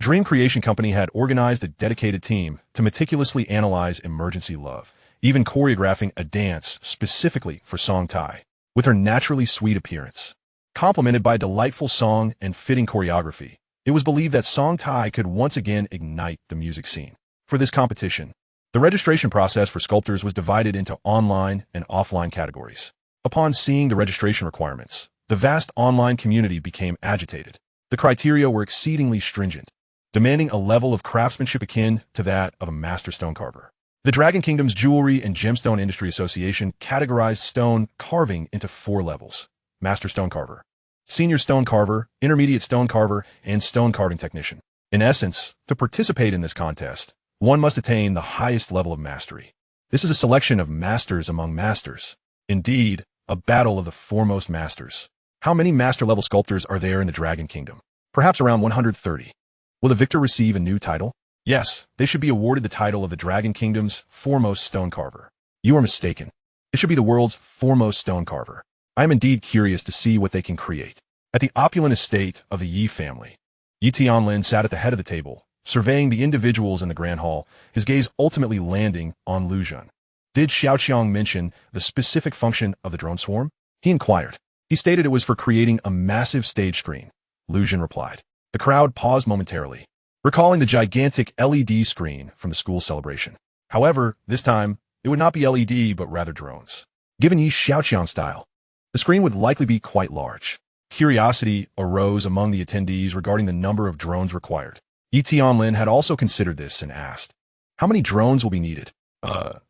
Dream Creation Company had organized a dedicated team to meticulously analyze Emergency Love, even choreographing a dance specifically for Song Tai. With her naturally sweet appearance, complemented by delightful song and fitting choreography, it was believed that Song Tai could once again ignite the music scene. For this competition, the registration process for sculptors was divided into online and offline categories. Upon seeing the registration requirements, the vast online community became agitated. The criteria were exceedingly stringent, demanding a level of craftsmanship akin to that of a master stone carver. The Dragon Kingdom's Jewelry and Gemstone Industry Association categorized stone carving into 4 levels: Master Stone Carver, Senior Stone Carver, Intermediate Stone Carver, and Stone Carving Technician. In essence, to participate in this contest, one must attain the highest level of mastery. This is a selection of masters among masters. Indeed, a battle of the foremost masters. How many master-level sculptors are there in the Dragon Kingdom? Perhaps around 130. Will the victor receive a new title? Yes, they should be awarded the title of the Dragon Kingdom's foremost stone carver. You are mistaken. It should be the world's foremost stone carver. I am indeed curious to see what they can create. At the opulent estate of the Yi family, Yi Tianlin sat at the head of the table, surveying the individuals in the grand hall, his gaze ultimately landing on Lu Zhen. Did Xiaoqiang mention the specific function of the drone swarm? He inquired. He stated it was for creating a massive stage screen. Lu Zhen replied. The crowd paused momentarily, recalling the gigantic LED screen from the school celebration. However, this time, it would not be LED, but rather drones. Given Yi Xiaoqiang's style, the screen would likely be quite large. Curiosity arose among the attendees regarding the number of drones required. Yi Tianlin had also considered this and asked, how many drones will be needed?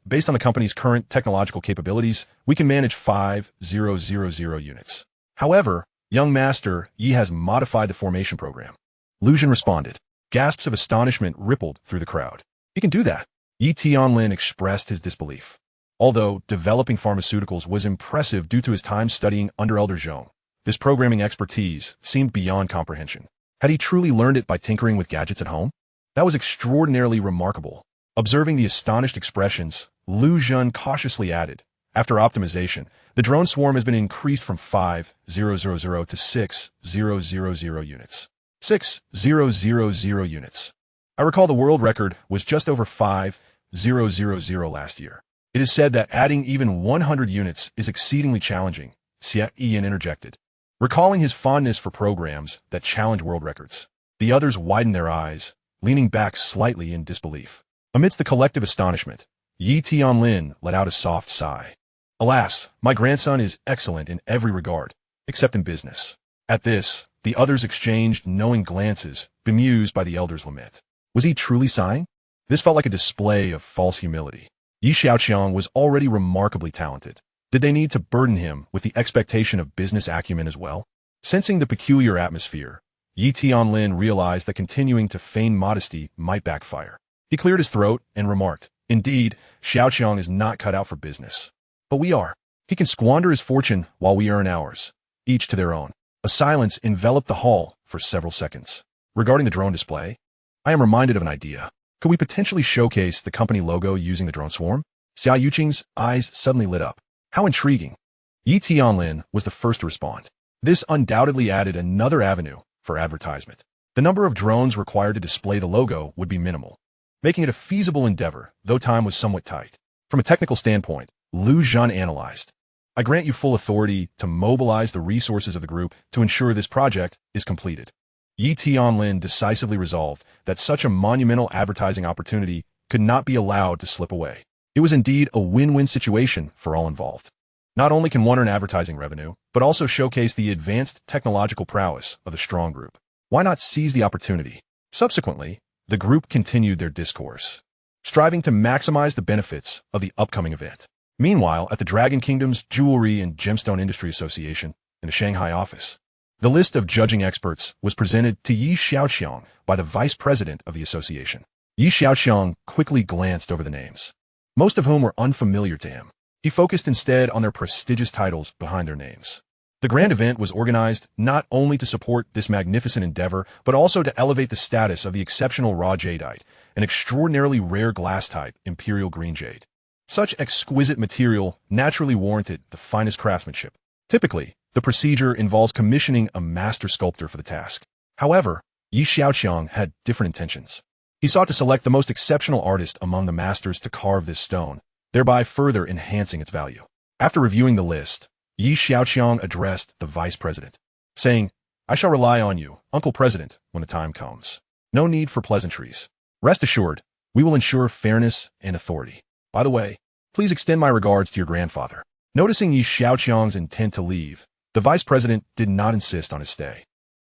Based on the company's current technological capabilities, we can manage 5,000 units. However, young master Yi has modified the formation program. Lu Zhen responded. Gasps of astonishment rippled through the crowd. He can do that. Yi Tianlin expressed his disbelief. Although developing pharmaceuticals was impressive due to his time studying under Elder Zhong, this programming expertise seemed beyond comprehension. Had he truly learned it by tinkering with gadgets at home? That was extraordinarily remarkable. Observing the astonished expressions, Lu Zhen cautiously added, after optimization, the drone swarm has been increased from 5,000 to 6,000 units. 6,000 units. I recall the world record was just over 5,000 last year. It is said that adding even 100 units is exceedingly challenging, Xiaoqiang interjected, recalling his fondness for programs that challenge world records. The others widened their eyes, leaning back slightly in disbelief. Amidst the collective astonishment, Yi Tianlin let out a soft sigh. Alas, my grandson is excellent in every regard, except in business. At this, the others exchanged knowing glances, bemused by the elder's lament. Was he truly sighing? This felt like a display of false humility. Yi Xiaoqiang was already remarkably talented. Did they need to burden him with the expectation of business acumen as well? Sensing the peculiar atmosphere, Yi Tianlin realized that continuing to feign modesty might backfire. He cleared his throat and remarked, indeed, Xiaoqiang is not cut out for business. But we are. He can squander his fortune while we earn ours, each to their own. A silence enveloped the hall for several seconds. Regarding the drone display, I am reminded of an idea. Could we potentially showcase the company logo using the drone swarm? Xiaoqiang's eyes suddenly lit up. How intriguing. Yi Tianlin was the first to respond. This undoubtedly added another avenue for advertisement. The number of drones required to display the logo would be minimal, making it a feasible endeavor, though time was somewhat tight. From a technical standpoint, Lu Zhan analyzed. I grant you full authority to mobilize the resources of the group to ensure this project is completed. Yi Tianlin decisively resolved that such a monumental advertising opportunity could not be allowed to slip away. It was indeed a win-win situation for all involved. Not only can one earn advertising revenue, but also showcase the advanced technological prowess of the strong group. Why not seize the opportunity? Subsequently, the group continued their discourse, striving to maximize the benefits of the upcoming event. Meanwhile, at the Dragon Kingdom's Jewelry and Gemstone Industry Association in the Shanghai office, the list of judging experts was presented to Yi Xiaoqiang by the vice president of the association. Yi Xiaoqiang quickly glanced over the names, most of whom were unfamiliar to him. He focused instead on their prestigious titles behind their names. The grand event was organized not only to support this magnificent endeavor, but also to elevate the status of the exceptional raw jadeite, an extraordinarily rare glass-type imperial green jade. Such exquisite material naturally warranted the finest craftsmanship. Typically, the procedure involves commissioning a master sculptor for the task. However, Yi Xiaoqiang had different intentions. He sought to select the most exceptional artist among the masters to carve this stone, thereby further enhancing its value. After reviewing the list, Yi Xiaoqiang addressed the vice president, saying, "I shall rely on you, Uncle President, when the time comes. No need for pleasantries. Rest assured, we will ensure fairness and authority. By the way, please extend my regards to your grandfather." Noticing Yi Xiaoqiang's intent to leave, the vice president did not insist on his stay.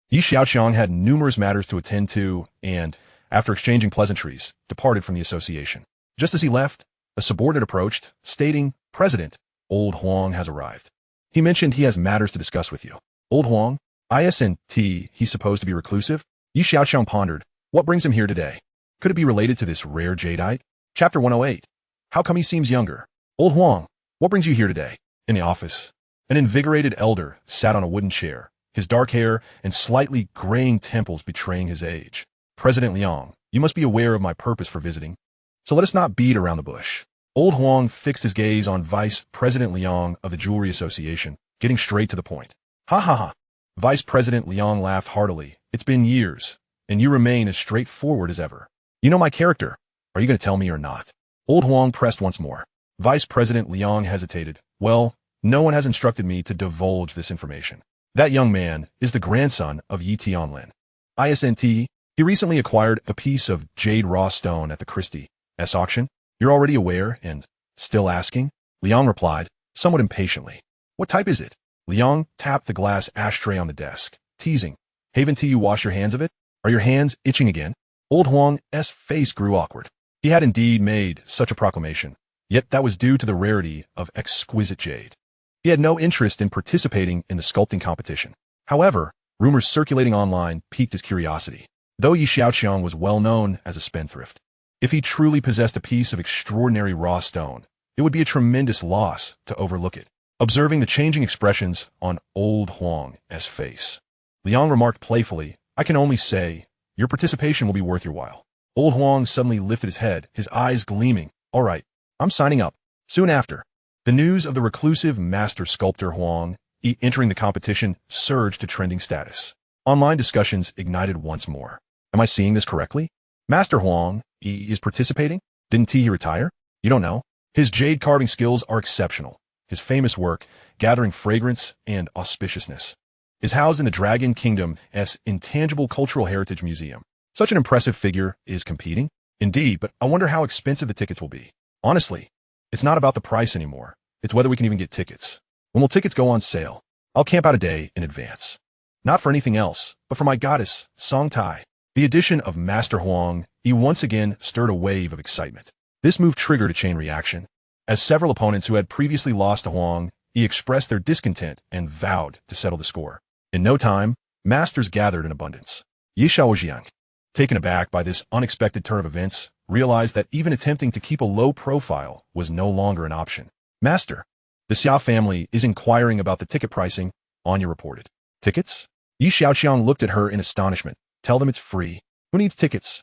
Yi Xiaoqiang had numerous matters to attend to and, after exchanging pleasantries, departed from the association. Just as he left, a subordinate approached, stating, "President, Old Huang has arrived. He mentioned he has matters to discuss with you." Old Huang? Isn't he supposed to be reclusive? Yi Xiaoqiang pondered, what brings him here today? Could it be related to this rare jadeite? Chapter 108. How come he seems younger? Old Huang, what brings you here today? In the office, an invigorated elder sat on a wooden chair, his dark hair and slightly graying temples betraying his age. "President Liang, you must be aware of my purpose for visiting, so let us not beat around the bush." Old Huang fixed his gaze on Vice President Liang of the Jewelry Association, getting straight to the point. "Ha ha ha." Vice President Liang laughed heartily. "It's been years, and you remain as straightforward as ever. You know my character. Are you going to tell me or not?" Old Huang pressed once more. Vice President Liang hesitated. "Well, no one has instructed me to divulge this information. That young man is the grandson of Yi Tianlin. Isn't he recently acquired a piece of jade raw stone at the Christie's auction. You're already aware and still asking?" Liang replied, somewhat impatiently. "What type is it?" Liang tapped the glass ashtray on the desk, teasing. "Haven't you washed your hands of it? Are your hands itching again?" Old Huang's face grew awkward. He had indeed made such a proclamation, yet that was due to the rarity of exquisite jade. He had no interest in participating in the sculpting competition. However, rumors circulating online piqued his curiosity. Though Yi Xiaoqiang was well known as a spendthrift, if he truly possessed a piece of extraordinary raw stone, it would be a tremendous loss to overlook it. Observing the changing expressions on Old Huang's face, Liang remarked playfully, "I can only say, your participation will be worth your while." Old Huang suddenly lifted his head, his eyes gleaming. "All right, I'm signing up." Soon after, the news of the reclusive master sculptor Huang entering the competition surged to trending status. Online discussions ignited once more. Am I seeing this correctly? Master Huang is participating? Didn't he retire? You don't know. His jade carving skills are exceptional. His famous work, gathering fragrance and auspiciousness, is housed in the Dragon Kingdom's Intangible Cultural Heritage Museum. Such an impressive figure is competing? Indeed, but I wonder how expensive the tickets will be. Honestly, it's not about the price anymore. It's whether we can even get tickets. When will tickets go on sale? I'll camp out a day in advance. Not for anything else, but for my goddess, Song Tai. The addition of Master Huang once again stirred a wave of excitement. This move triggered a chain reaction, as several opponents who had previously lost to Huang expressed their discontent and vowed to settle the score. In no time, masters gathered in abundance. Xiaoqiang, taken aback by this unexpected turn of events, realized that even attempting to keep a low profile was no longer an option. "Master, the Xia family is inquiring about the ticket pricing," Anya reported. "Tickets? Xiaoqiang looked at her in astonishment. Tell them it's free. Who needs tickets?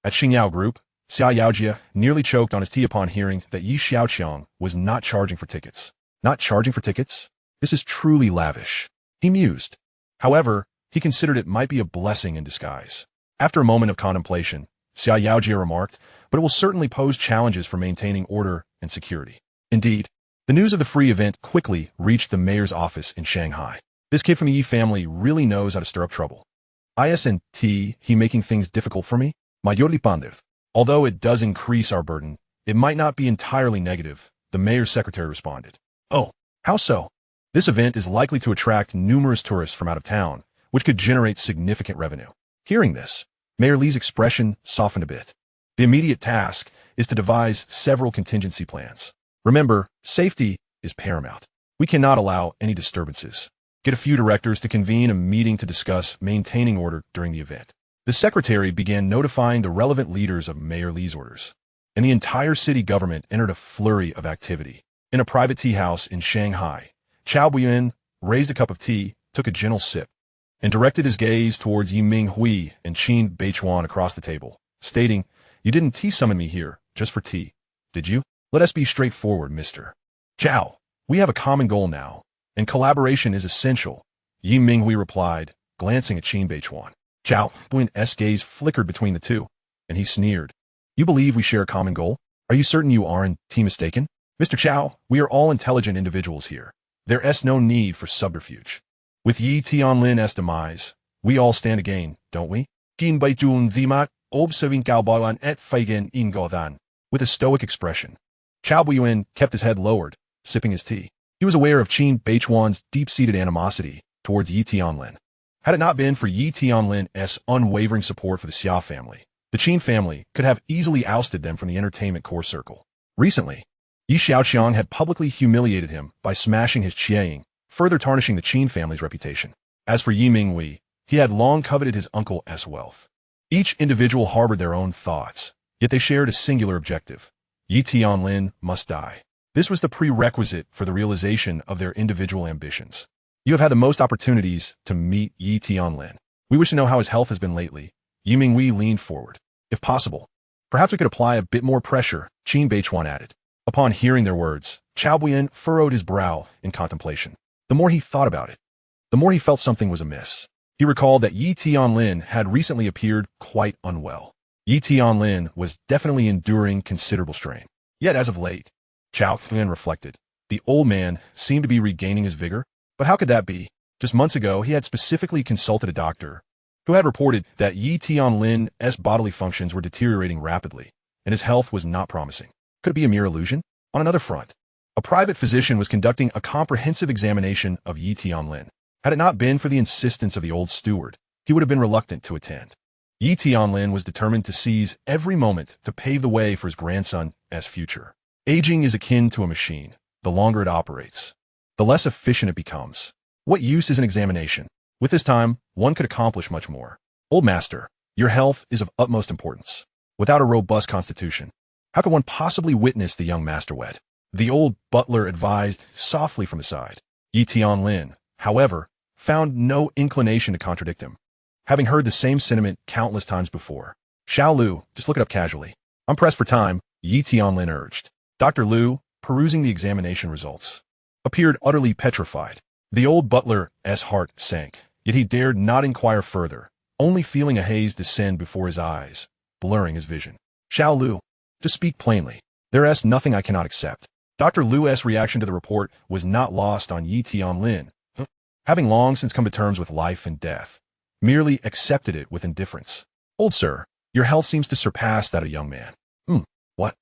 At Xia Group, Xia nearly choked on his tea upon hearing that Xiaoqiang was not charging for tickets. Not charging for tickets? This is truly lavish. He mused. However, he considered it might be a blessing in disguise. After a moment of contemplation, Xiaoqiang remarked, but it will certainly pose challenges for maintaining order and security. Indeed, the news of the free event quickly reached the mayor's office in Shanghai. This kid from the Yi family really knows how to stir up trouble. He making things difficult for me? Majorly pondered. Although it does increase our burden, it might not be entirely negative, the mayor's secretary responded. Oh, how so? This event is likely to attract numerous tourists from out of town, which could generate significant revenue. Hearing this, Mayor Li's expression softened a bit. The immediate task is to devise several contingency plans. Remember, safety is paramount. We cannot allow any disturbances. Get a few directors to convene a meeting to discuss maintaining order during the event. The secretary began notifying the relevant leaders of Mayor Li's orders, and the entire city government entered a flurry of activity. In a private tea house in Shanghai, Chao Buiyuan raised a cup of tea, took a gentle sip, and directed his gaze towards Yiming Hui and Qin Beichuan across the table, stating, "You didn't tea summon me here just for tea, did you? Let us be straightforward, Mr. Chao. We have a common goal now, and collaboration is essential," Yiming Hui replied, glancing at Qin Beichuan. Chao Buiyuan's gaze flickered between the two, and he sneered. "You believe we share a common goal? Are you certain you aren't mistaken? Mr. Chao, we are all intelligent individuals here. There is no need for subterfuge. With Yi Tianlin's demise, we all stand to gain, don't we?" Qin Beichuan Zimat observing Cao Baoan et Feigen in Godan. With a stoic expression, Chao Buiyuan kept his head lowered, sipping his tea. He was aware of Qin Beichuan's deep-seated animosity towards Yi Tianlin. Had it not been for Yi Tianlin's unwavering support for the Xia family, the Qin family could have easily ousted them from the entertainment core circle. Recently, Yi Xiaoqiang had publicly humiliated him by smashing his Qiang, further tarnishing the Qin family's reputation. As for Yiming Hui, he had long coveted his uncle's wealth. Each individual harbored their own thoughts, yet they shared a singular objective. Yi Tianlin must die. This was the prerequisite for the realization of their individual ambitions. You have had the most opportunities to meet Yi Tianlin. We wish to know how his health has been lately. Yiming Hui leaned forward. If possible, perhaps we could apply a bit more pressure, Qin Beichuan added. Upon hearing their words, Chao Buiyuan furrowed his brow in contemplation. The more he thought about it, the more he felt something was amiss. He recalled that Yi Tianlin had recently appeared quite unwell. Yi Tianlin was definitely enduring considerable strain. Yet as of late, Chao Buiyuan reflected, the old man seemed to be regaining his vigor. But how could that be? Just months ago, he had specifically consulted a doctor who had reported that Yi Tianlin's bodily functions were deteriorating rapidly, and his health was not promising. Could it be a mere illusion? On another front, a private physician was conducting a comprehensive examination of Yi Tianlin. Had it not been for the insistence of the old steward, he would have been reluctant to attend. Yi Tianlin was determined to seize every moment to pave the way for his grandson's future. Aging is akin to a machine. The longer it operates, the less efficient it becomes. What use is an examination? With this time, one could accomplish much more. Old master, your health is of utmost importance. Without a robust constitution, how could one possibly witness the young master wed? The old butler advised softly from his side. Yi Tianlin, however, found no inclination to contradict him, having heard the same sentiment countless times before. Xiao Lu, just look it up casually. I'm pressed for time, Yi Tianlin urged. Dr. Lu, perusing the examination results, appeared utterly petrified. The old butler's heart sank, yet he dared not inquire further, only feeling a haze descend before his eyes, blurring his vision. Xiao Lu, to speak plainly, there is nothing I cannot accept. Dr. Lu's reaction to the report was not lost on Yi Tianlin, having long since come to terms with life and death, merely accepted it with indifference. Old sir, your health seems to surpass that of a young man. What?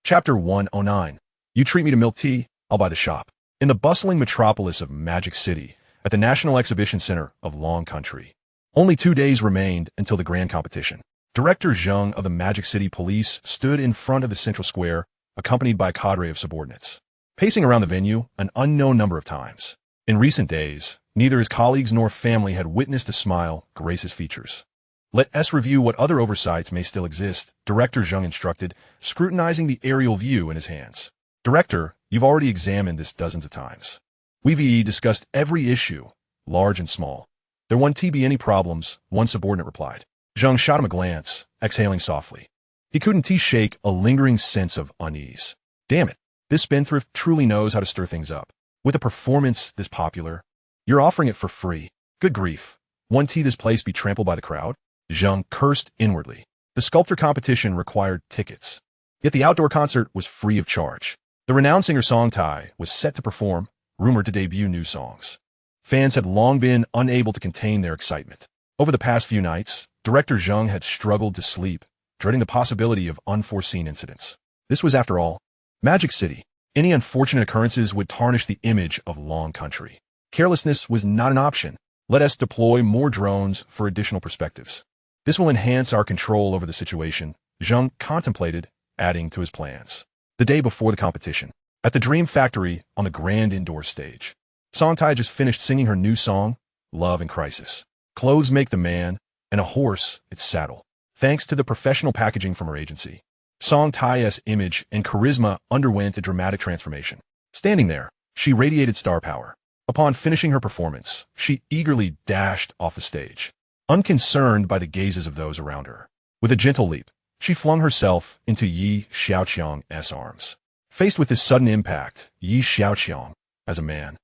Chapter 109. You treat me to milk tea, I'll buy the shop. In the bustling metropolis of Magic City, at the National Exhibition Center of Long Country, only 2 days remained until the grand competition. Director Zheng of the Magic City Police stood in front of the central square, accompanied by a cadre of subordinates, pacing around the venue an unknown number of times. In recent days, neither his colleagues nor family had witnessed a smile grace his features. Let us review what other oversights may still exist, Director Zheng instructed, scrutinizing the aerial view in his hands. Director, you've already examined this dozens of times. We've discussed every issue, large and small. There won't be any problems, one subordinate replied. Zheng shot him a glance, exhaling softly. He couldn't shake a lingering sense of unease. Damn it, this spendthrift truly knows how to stir things up. With a performance this popular, you're offering it for free. Good grief. Won't this place be trampled by the crowd? Zheng cursed inwardly. The sculptor competition required tickets. Yet the outdoor concert was free of charge. The renowned singer Song Tai was set to perform, rumored to debut new songs. Fans had long been unable to contain their excitement. Over the past few nights, director Zheng had struggled to sleep, dreading the possibility of unforeseen incidents. This was, after all, Magic City. Any unfortunate occurrences would tarnish the image of Long Country. Carelessness was not an option. Let us deploy more drones for additional perspectives. This will enhance our control over the situation, Zheng contemplated, adding to his plans. The day before the competition, at the Dream Factory on the grand indoor stage, Song Tai just finished singing her new song, Love in Crisis. Clothes make the man, and a horse its saddle. Thanks to the professional packaging from her agency, Song Tai's image and charisma underwent a dramatic transformation. Standing there, she radiated star power. Upon finishing her performance, she eagerly dashed off the stage, unconcerned by the gazes of those around her. With a gentle leap, she flung herself into Xiaoqiang's arms. Faced with this sudden impact, Xiaoqiang, as a man,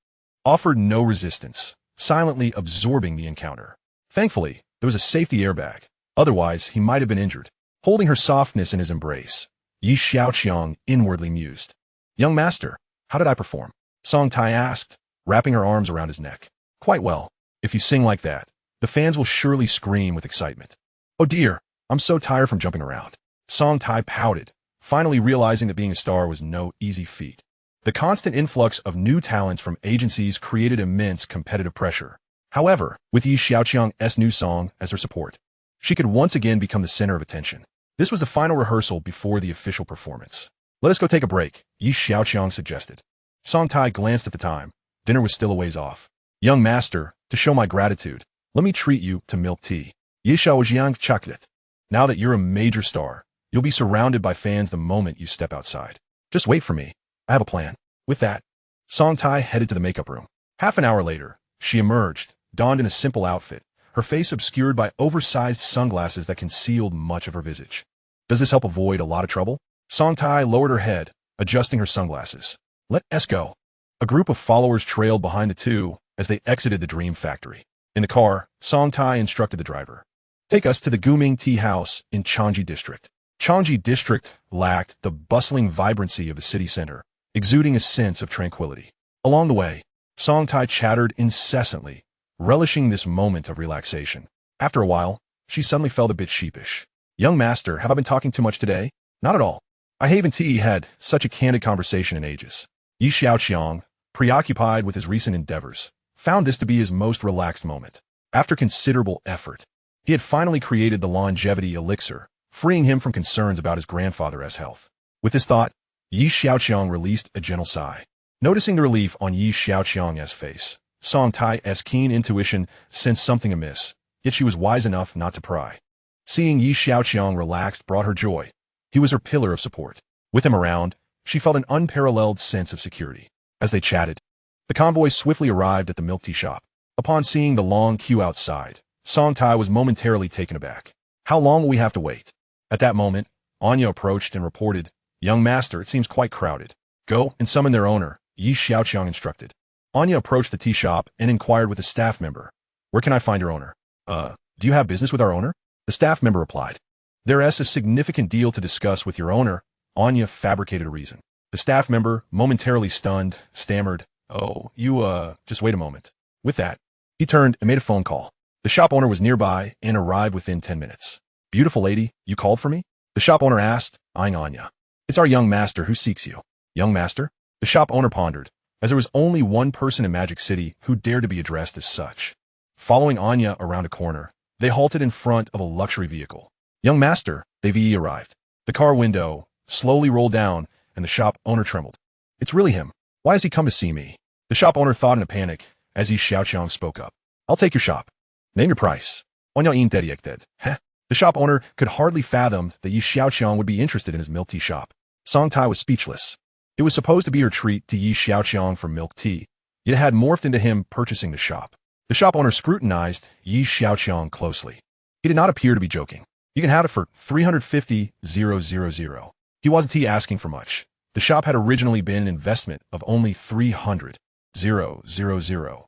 offered no resistance, silently absorbing the encounter. Thankfully, there was a safety airbag. Otherwise, he might have been injured. Holding her softness in his embrace, Xiaoqiang inwardly mused. Young master, how did I perform? Song Tai asked, wrapping her arms around his neck. Quite well. If you sing like that, the fans will surely scream with excitement. Oh dear, I'm so tired from jumping around. Song Tai pouted, finally realizing that being a star was no easy feat. The constant influx of new talents from agencies created immense competitive pressure. However, with Xiaoqiang's new song as her support, she could once again become the center of attention. This was the final rehearsal before the official performance. Let us go take a break, Xiaoqiang suggested. Song Tai glanced at the time. Dinner was still a ways off. Young master, to show my gratitude, let me treat you to milk tea. Xiaoqiang chocolate. Now that you're a major star, you'll be surrounded by fans the moment you step outside. Just wait for me. I have a plan. With that, Song Tai headed to the makeup room. Half an hour later, she emerged, donned in a simple outfit, her face obscured by oversized sunglasses that concealed much of her visage. Does this help avoid a lot of trouble? Song Tai lowered her head, adjusting her sunglasses. Let's go. A group of followers trailed behind the two as they exited the Dream Factory. In the car, Song Tai instructed the driver. Take us to the Guming Tea House in Changji District. Changji District lacked the bustling vibrancy of the city center, exuding a sense of tranquility. Along the way, Song Tai chattered incessantly, relishing this moment of relaxation. After a while, she suddenly felt a bit sheepish. Young master, have I been talking too much today? Not at all. I haven't had such a candid conversation in ages. Xiaoqiang, preoccupied with his recent endeavors, found this to be his most relaxed moment. After considerable effort, he had finally created the longevity elixir, freeing him from concerns about his grandfather's health. With this thought, Xiaoqiang released a gentle sigh. Noticing the relief on Xiaoqiang's face, Song Tai's keen intuition sensed something amiss, yet she was wise enough not to pry. Seeing Xiaoqiang relaxed brought her joy. He was her pillar of support. With him around, she felt an unparalleled sense of security. As they chatted, the convoy swiftly arrived at the milk tea shop. Upon seeing the long queue outside, Song Tai was momentarily taken aback. How long will we have to wait? At that moment, Anya approached and reported, Young master, it seems quite crowded. Go and summon their owner, Xiaoqiang instructed. Anya approached the tea shop and inquired with a staff member. Where can I find your owner? Do you have business with our owner? The staff member replied. There's a significant deal to discuss with your owner. Anya fabricated a reason. The staff member, momentarily stunned, stammered, Oh, just wait a moment. With that, he turned and made a phone call. The shop owner was nearby and arrived within 10 minutes. Beautiful lady, you called for me? The shop owner asked, eyeing Anya. It's our young master who seeks you. Young master? The shop owner pondered, as there was only one person in Magic City who dared to be addressed as such. Following Anya around a corner, they halted in front of a luxury vehicle. Young master, they've arrived. The car window slowly rolled down, and the shop owner trembled. It's really him. Why has he come to see me? The shop owner thought in a panic, as Xiaoqiang spoke up. I'll take your shop. Name your price. Heh? The shop owner could hardly fathom that Xiaoqiang would be interested in his milk tea shop. Song Tai was speechless. It was supposed to be her treat to Xiaoqiang for milk tea, yet it had morphed into him purchasing the shop. The shop owner scrutinized Xiaoqiang closely. He did not appear to be joking. You can have it for 350,000. He wasn't asking for much. The shop had originally been an investment of only 300,000.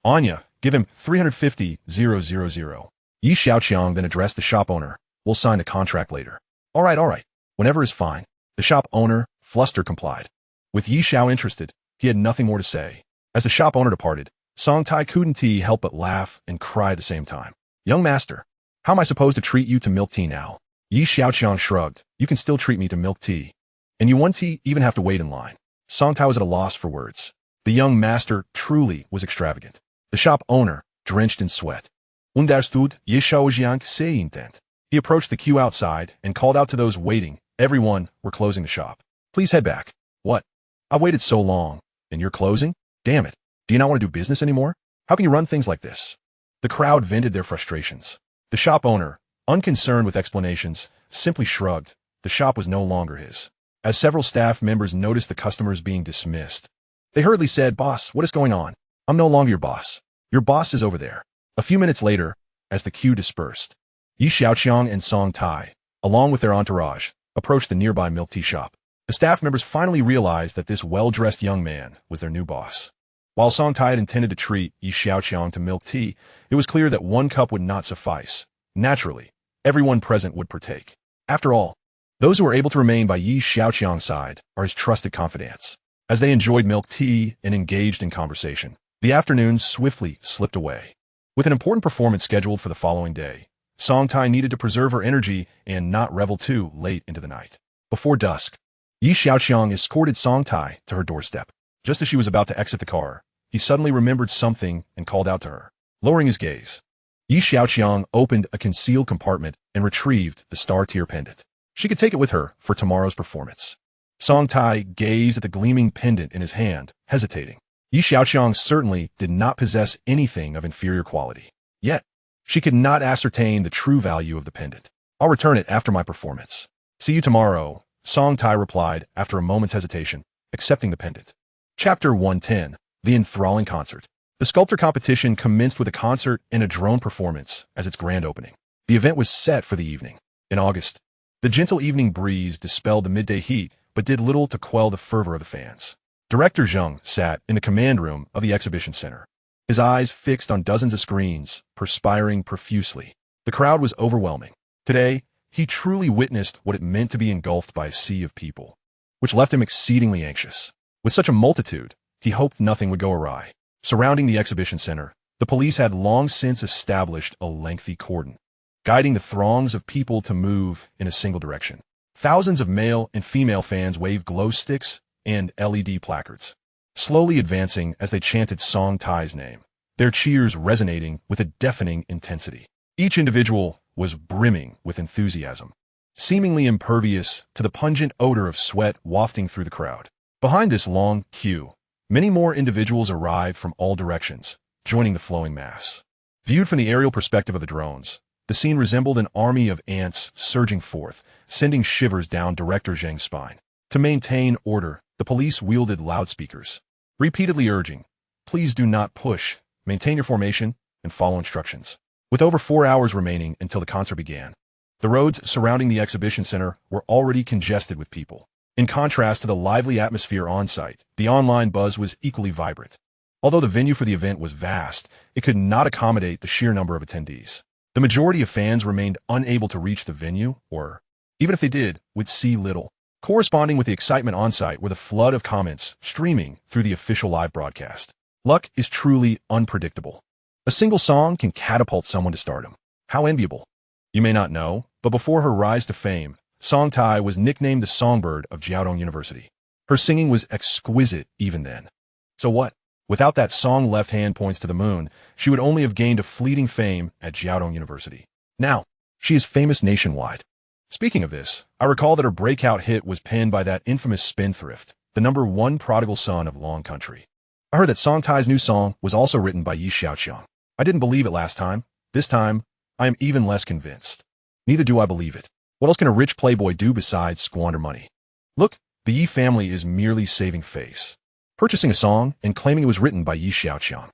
Anya, give him 350,000. Xiaoqiang then addressed the shop owner. We'll sign the contract later. All right. Whenever is fine. The shop owner, flustered, complied. With Xiao interested, he had nothing more to say. As the shop owner departed, Song Tai couldn't help but laugh and cry at the same time. Young master, how am I supposed to treat you to milk tea now? Xiaoqiang shrugged. You can still treat me to milk tea. And you won't even have to wait in line. Song Tai was at a loss for words. The young master truly was extravagant. The shop owner, drenched in sweat. Understood, Xiaoqiang say intent. He approached the queue outside and called out to those waiting. Everyone were closing the shop. Please head back. What? I've waited so long. And you're closing? Damn it. Do you not want to do business anymore? How can you run things like this? The crowd vented their frustrations. The shop owner, unconcerned with explanations, simply shrugged. The shop was no longer his. As several staff members noticed the customers being dismissed, they hurriedly said, Boss, what is going on? I'm no longer your boss. Your boss is over there. A few minutes later, as the queue dispersed, Xiaoqiang and Song Tai, along with their entourage, approached the nearby milk tea shop. The staff members finally realized that this well-dressed young man was their new boss. While Song Tai had intended to treat Xiaoqiang to milk tea, it was clear that one cup would not suffice. Naturally, everyone present would partake. After all, those who were able to remain by Xiaoqiang's side are his trusted confidants. As they enjoyed milk tea and engaged in conversation, the afternoon swiftly slipped away. With an important performance scheduled for the following day, Song Tai needed to preserve her energy and not revel too late into the night. Before dusk, Xiaoqiang escorted Song Tai to her doorstep. Just as she was about to exit the car, he suddenly remembered something and called out to her. Lowering his gaze, Xiaoqiang opened a concealed compartment and retrieved the star-tier pendant. She could take it with her for tomorrow's performance. Song Tai gazed at the gleaming pendant in his hand, hesitating. Xiaoqiang certainly did not possess anything of inferior quality. Yet, she could not ascertain the true value of the pendant. I'll return it after my performance. See you tomorrow, Song Tai replied after a moment's hesitation, accepting the pendant. Chapter 110. The Enthralling Concert. The sculptor competition commenced with a concert and a drone performance as its grand opening. The event was set for the evening. In August, the gentle evening breeze dispelled the midday heat, but did little to quell the fervor of the fans. Director Zheng sat in the command room of the exhibition center, his eyes fixed on dozens of screens, perspiring profusely. The crowd was overwhelming. Today, he truly witnessed what it meant to be engulfed by a sea of people, which left him exceedingly anxious. With such a multitude, he hoped nothing would go awry. Surrounding the exhibition center, the police had long since established a lengthy cordon, guiding the throngs of people to move in a single direction. Thousands of male and female fans waved glow sticks and LED placards, slowly advancing as they chanted Song Tai's name, their cheers resonating with a deafening intensity. Each individual was brimming with enthusiasm, seemingly impervious to the pungent odor of sweat wafting through the crowd. Behind this long queue, many more individuals arrived from all directions, joining the flowing mass. Viewed from the aerial perspective of the drones, the scene resembled an army of ants surging forth, sending shivers down Director Zheng's spine. To maintain order, the police wielded loudspeakers, repeatedly urging, "Please do not push, maintain your formation, and follow instructions." With over 4 hours remaining until the concert began, the roads surrounding the exhibition center were already congested with people. In contrast to the lively atmosphere on-site, the online buzz was equally vibrant. Although the venue for the event was vast, it could not accommodate the sheer number of attendees. The majority of fans remained unable to reach the venue, or, even if they did, would see little. Corresponding with the excitement on-site were the flood of comments streaming through the official live broadcast. Luck is truly unpredictable. A single song can catapult someone to stardom. How enviable. You may not know, but before her rise to fame, Song Tai was nicknamed the Songbird of Xiaoqiang University. Her singing was exquisite even then. So what? Without that song Left Hand Points to the Moon, she would only have gained a fleeting fame at Xiaoqiang University. Now, she is famous nationwide. Speaking of this, I recall that her breakout hit was penned by that infamous spendthrift, the #1 prodigal son of Long Country. I heard that Song Tai's new song was also written by Xiaoqiang. I didn't believe it last time. This time, I am even less convinced. Neither do I believe it. What else can a rich playboy do besides squander money? Look, the Yi family is merely saving face, purchasing a song and claiming it was written by Xiaoqiang.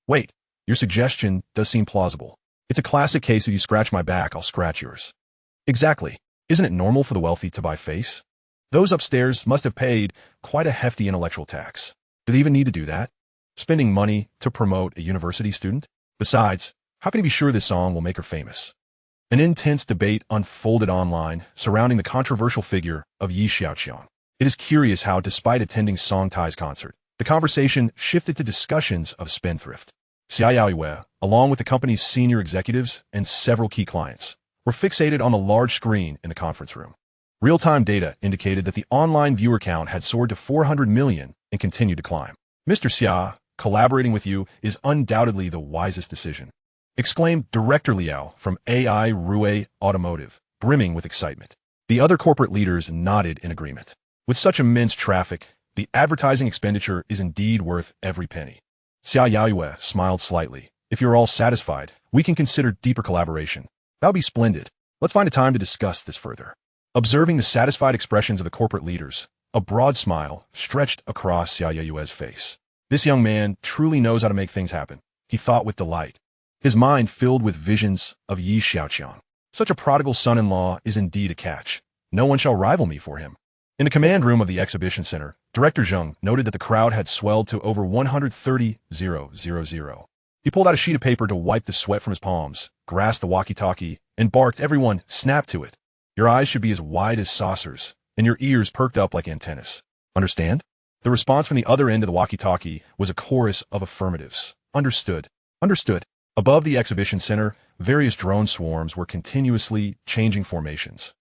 Wait, Your suggestion does seem plausible. It's a classic case of you scratch my back, I'll scratch yours. Exactly. Isn't it normal for the wealthy to buy face? Those upstairs must have paid quite a hefty intellectual tax. Do they even need to do that? Spending money to promote a university student? Besides, how can he be sure this song will make her famous? An intense debate unfolded online surrounding the controversial figure of Xiaoqiang. It is curious how, despite attending Song Tai's concert, the conversation shifted to discussions of spendthrift. Xia, along with the company's senior executives and several key clients, were fixated on the large screen in the conference room. Real-time data indicated that the online viewer count had soared to 400 million and continued to climb. Mr. Xia, collaborating with you is undoubtedly the wisest decision, exclaimed Director Liao from AI Rue Automotive, brimming with excitement. The other corporate leaders nodded in agreement. With such immense traffic, the advertising expenditure is indeed worth every penny. Xia smiled slightly. If you're all satisfied, we can consider deeper collaboration. That would be splendid. Let's find a time to discuss this further. Observing the satisfied expressions of the corporate leaders, a broad smile stretched across Xiaoqiang's face. This young man truly knows how to make things happen, he thought with delight. His mind filled with visions of Xiaoqiang. Such a prodigal son-in-law is indeed a catch. No one shall rival me for him. In the command room of the exhibition center, Director Zheng noted that the crowd had swelled to over 130,000. He pulled out a sheet of paper to wipe the sweat from his palms, grasped the walkie-talkie, and barked, "Everyone, snap to it. Your eyes should be as wide as saucers, and your ears perked up like antennas. Understand?" The response from the other end of the walkie-talkie was a chorus of affirmatives. Understood. Understood. Above the exhibition center, various drone swarms were continuously changing formations,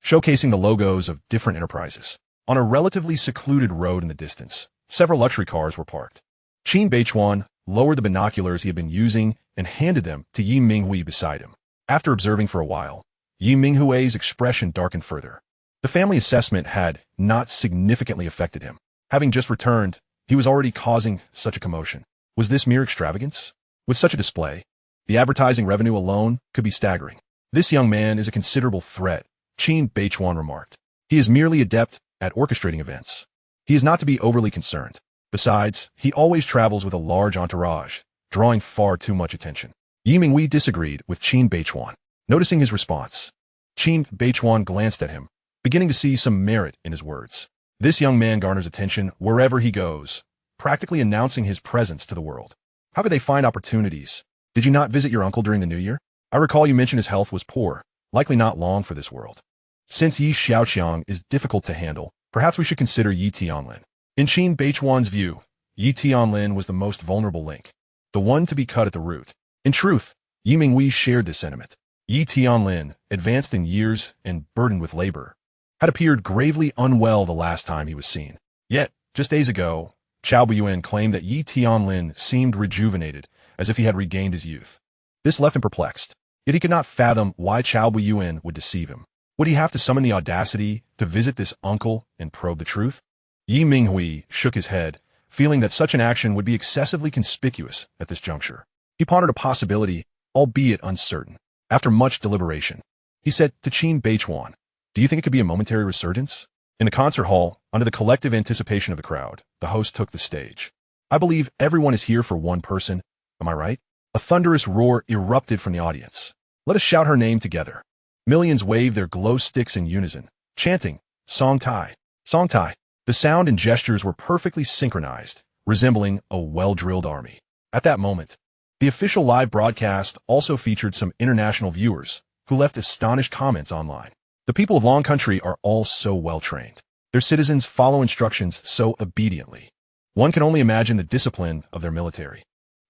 showcasing the logos of different enterprises. On a relatively secluded road in the distance, several luxury cars were parked. Qin Beichuan lowered the binoculars he had been using and handed them to Yi Minghui beside him. After observing for a while, Yi Minghui's expression darkened further. The family assessment had not significantly affected him. Having just returned, he was already causing such a commotion. Was this mere extravagance? With such a display, the advertising revenue alone could be staggering. This young man is a considerable threat, Qin Beichuan remarked. He is merely adept at orchestrating events. He is not to be overly concerned. Besides, he always travels with a large entourage, drawing far too much attention. Yi Minghui disagreed with Qin Beichuan. Noticing his response, Qin Beichuan glanced at him, beginning to see some merit in his words. This young man garners attention wherever he goes, practically announcing his presence to the world. How could they find opportunities? Did you not visit your uncle during the New Year? I recall you mentioned his health was poor, likely not long for this world. Since Xiaoqiang is difficult to handle, perhaps we should consider Yi Tianlin. In Qin Beichuan's view, Yi Tianlin was the most vulnerable link, the one to be cut at the root. In truth, Yi Minghui shared this sentiment. Yi Tianlin, advanced in years and burdened with labor, had appeared gravely unwell the last time he was seen. Yet, just days ago, Chao Buyuan claimed that Yi Tianlin seemed rejuvenated, as if he had regained his youth. This left him perplexed, yet he could not fathom why Chao Buyuan would deceive him. Would he have to summon the audacity to visit this uncle and probe the truth? Yi Minghui shook his head, feeling that such an action would be excessively conspicuous at this juncture. He pondered a possibility, albeit uncertain. After much deliberation, he said to Qin Beichuan, "Do you think it could be a momentary resurgence?" In the concert hall, under the collective anticipation of the crowd, the host took the stage. "I believe everyone is here for one person. Am I right?" A thunderous roar erupted from the audience. "Let us shout her name together." Millions waved their glow sticks in unison, chanting, "Song Tai! Song Tai!" The sound and gestures were perfectly synchronized, resembling a well-drilled army. At that moment, the official live broadcast also featured some international viewers who left astonished comments online. The people of Long Country are all so well-trained. Their citizens follow instructions so obediently. One can only imagine the discipline of their military.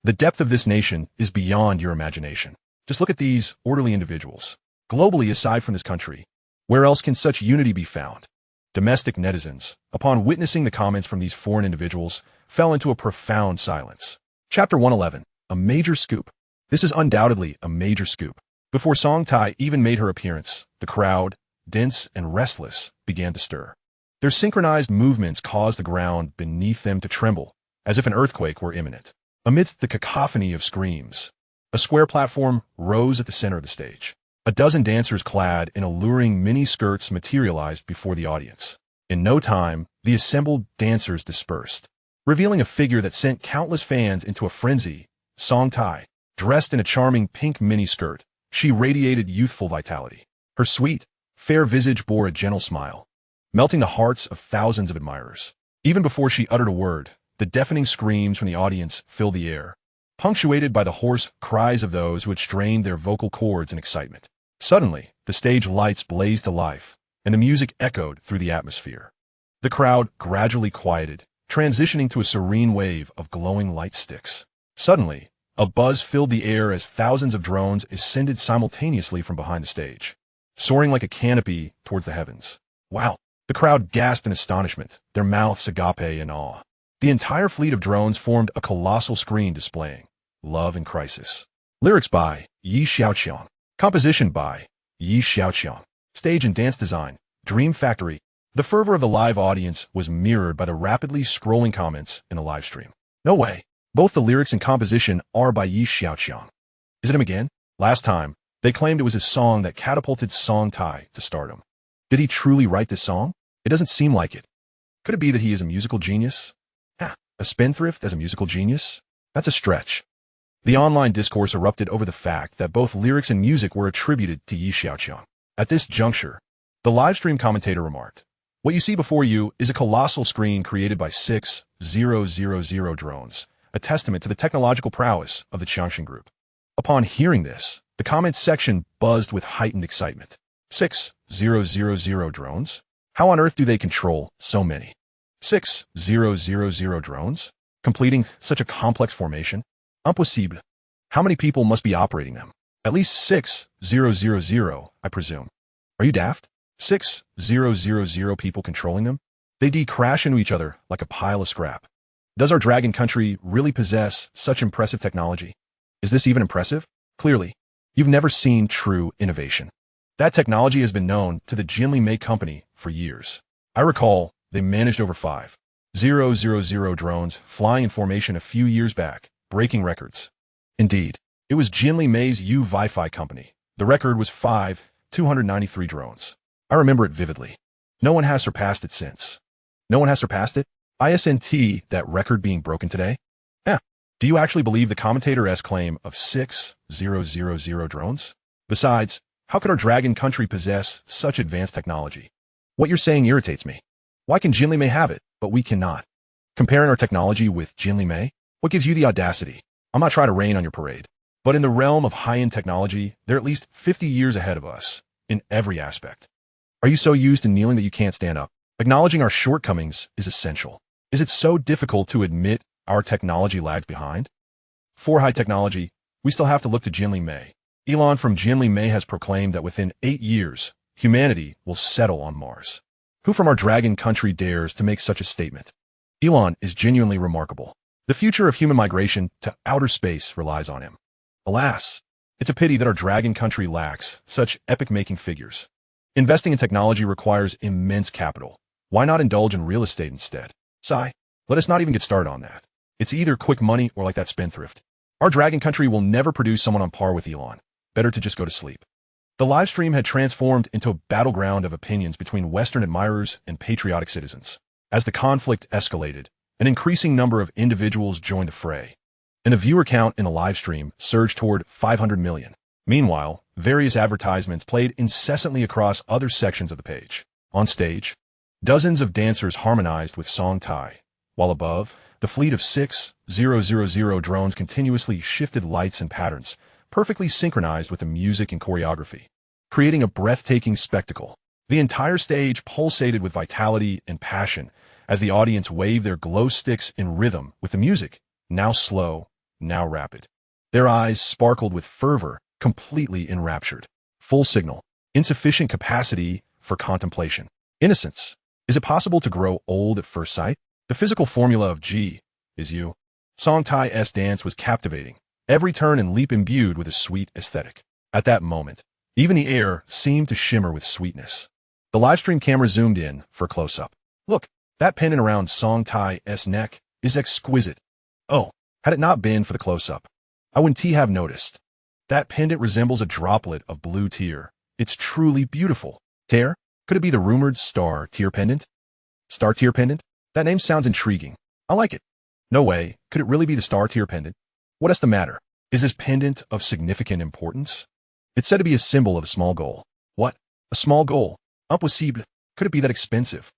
The depth of this nation is beyond your imagination. Just look at these orderly individuals. Globally, aside from this country, where else can such unity be found? Domestic netizens, upon witnessing the comments from these foreign individuals, fell into a profound silence. Chapter 111, a major scoop. This is undoubtedly a major scoop. Before Song Tai even made her appearance, the crowd, dense and restless, began to stir. Their synchronized movements caused the ground beneath them to tremble, as if an earthquake were imminent. Amidst the cacophony of screams, a square platform rose at the center of the stage. A dozen dancers clad in alluring mini-skirts materialized before the audience. In no time, the assembled dancers dispersed, revealing a figure that sent countless fans into a frenzy, Song Tai. Dressed in a charming pink mini-skirt, she radiated youthful vitality. Her sweet, fair visage bore a gentle smile, melting the hearts of thousands of admirers. Even before she uttered a word, the deafening screams from the audience filled the air, punctuated by the hoarse cries of those who had strained their vocal cords in excitement. Suddenly, the stage lights blazed to life, and the music echoed through the atmosphere. The crowd gradually quieted, transitioning to a serene wave of glowing light sticks. Suddenly, a buzz filled the air as thousands of drones ascended simultaneously from behind the stage, soaring like a canopy towards the heavens. Wow! The crowd gasped in astonishment, their mouths agape in awe. The entire fleet of drones formed a colossal screen displaying Love in Crisis. Lyrics by Xiaoqiang. Composition by Xiaoqiang. Stage and dance design, Dream Factory. The fervor of the live audience was mirrored by the rapidly scrolling comments in the live stream. No way! Both the lyrics and composition are by Xiaoqiang. Is it him again? Last time, they claimed it was his song that catapulted Song Tai to stardom. Did he truly write this song? It doesn't seem like it. Could it be that he is a musical genius? A spendthrift as a musical genius? That's a stretch. The online discourse erupted over the fact that both lyrics and music were attributed to Xiaoqiang. At this juncture, the livestream commentator remarked, "What you see before you is a colossal screen created by 6000 drones, a testament to the technological prowess of the Xiaoqiang Group." Upon hearing this, the comments section buzzed with heightened excitement. 6000 drones? How on earth do they control so many? 6000 drones? Completing such a complex formation? Impossible. How many people must be operating them? At least 6000, I presume. Are you daft? 6000 people controlling them? They crash into each other like a pile of scrap. Does our dragon country really possess such impressive technology? Is this even impressive? Clearly, you've never seen true innovation. That technology has been known to the Jinli Mei company for years. I recall they managed over 5,000 drones flying in formation a few years back, breaking records. Indeed, it was Jinli Mei's Wi-Fi company. The record was 5,293 drones. I remember it vividly. No one has surpassed it since. No one has surpassed it? ISNT, that record being broken today? Do you actually believe the commentator's claim of 6000 drones? Besides, how could our dragon country possess such advanced technology? What you're saying irritates me. Why can Jinli Mei have it, but we cannot? Comparing our technology with Jinli Mei? What gives you the audacity? I'm not trying to rain on your parade, but in the realm of high-end technology, they're at least 50 years ahead of us, in every aspect. Are you so used to kneeling that you can't stand up? Acknowledging our shortcomings is essential. Is it so difficult to admit our technology lags behind? For high technology, we still have to look to Jinli Mei. Elon from Jinli Mei has proclaimed that within 8 years, humanity will settle on Mars. Who from our dragon country dares to make such a statement? Elon is genuinely remarkable. The future of human migration to outer space relies on him. Alas, it's a pity that our dragon country lacks such epic-making figures. Investing in technology requires immense capital. Why not indulge in real estate instead? Sigh, let us not even get started on that. It's either quick money or like that spendthrift. Our dragon country will never produce someone on par with Elon. Better to just go to sleep. The live stream had transformed into a battleground of opinions between Western admirers and patriotic citizens. As the conflict escalated, an increasing number of individuals joined the fray, and the viewer count in the live stream surged toward 500 million. Meanwhile, various advertisements played incessantly across other sections of the page. On stage, dozens of dancers harmonized with Song Tai, while above, the fleet of 6000 drones continuously shifted lights and patterns, perfectly synchronized with the music and choreography, creating a breathtaking spectacle. The entire stage pulsated with vitality and passion as the audience waved their glow sticks in rhythm with the music, now slow, now rapid. Their eyes sparkled with fervor, completely enraptured. Full signal. Insufficient capacity for contemplation. Innocence. Is it possible to grow old at first sight? The physical formula of G is U. Song Tai's dance was captivating, every turn and leap imbued with a sweet aesthetic. At that moment, even the air seemed to shimmer with sweetness. The livestream camera zoomed in for a close-up. Look, that pendant around Song Tai's neck is exquisite. Oh, had it not been for the close-up, I wouldn't have noticed. That pendant resembles a droplet of blue tear. It's truly beautiful. Tear? Could it be the rumored star tear pendant? Star tear pendant? That name sounds intriguing. I like it. No way. Could it really be the star tear pendant? What's the matter? Is this pendant of significant importance? It's said to be a symbol of a small goal. What? A small goal? Impossible. Could it be that expensive?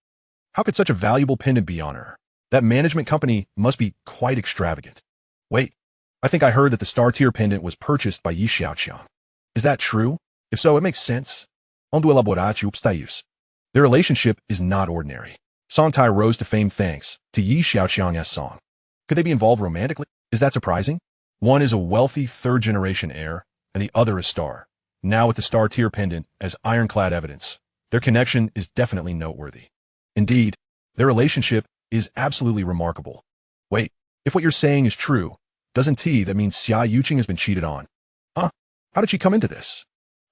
How could such a valuable pendant be on her? That management company must be quite extravagant. Wait, I think I heard that the star-tier pendant was purchased by Xiaoqiang. Is that true? If so, it makes sense. On doit elaborar upstairs. Their relationship is not ordinary. Songtai rose to fame thanks to Xiaoqiang's song. Could they be involved romantically? Is that surprising? One is a wealthy third-generation heir, and the other a star. Now with the star-tier pendant as ironclad evidence, their connection is definitely noteworthy. Indeed, their relationship is absolutely remarkable. Wait, if what you're saying is true, doesn't that mean Xiaoqiang has been cheated on? Huh? How did she come into this?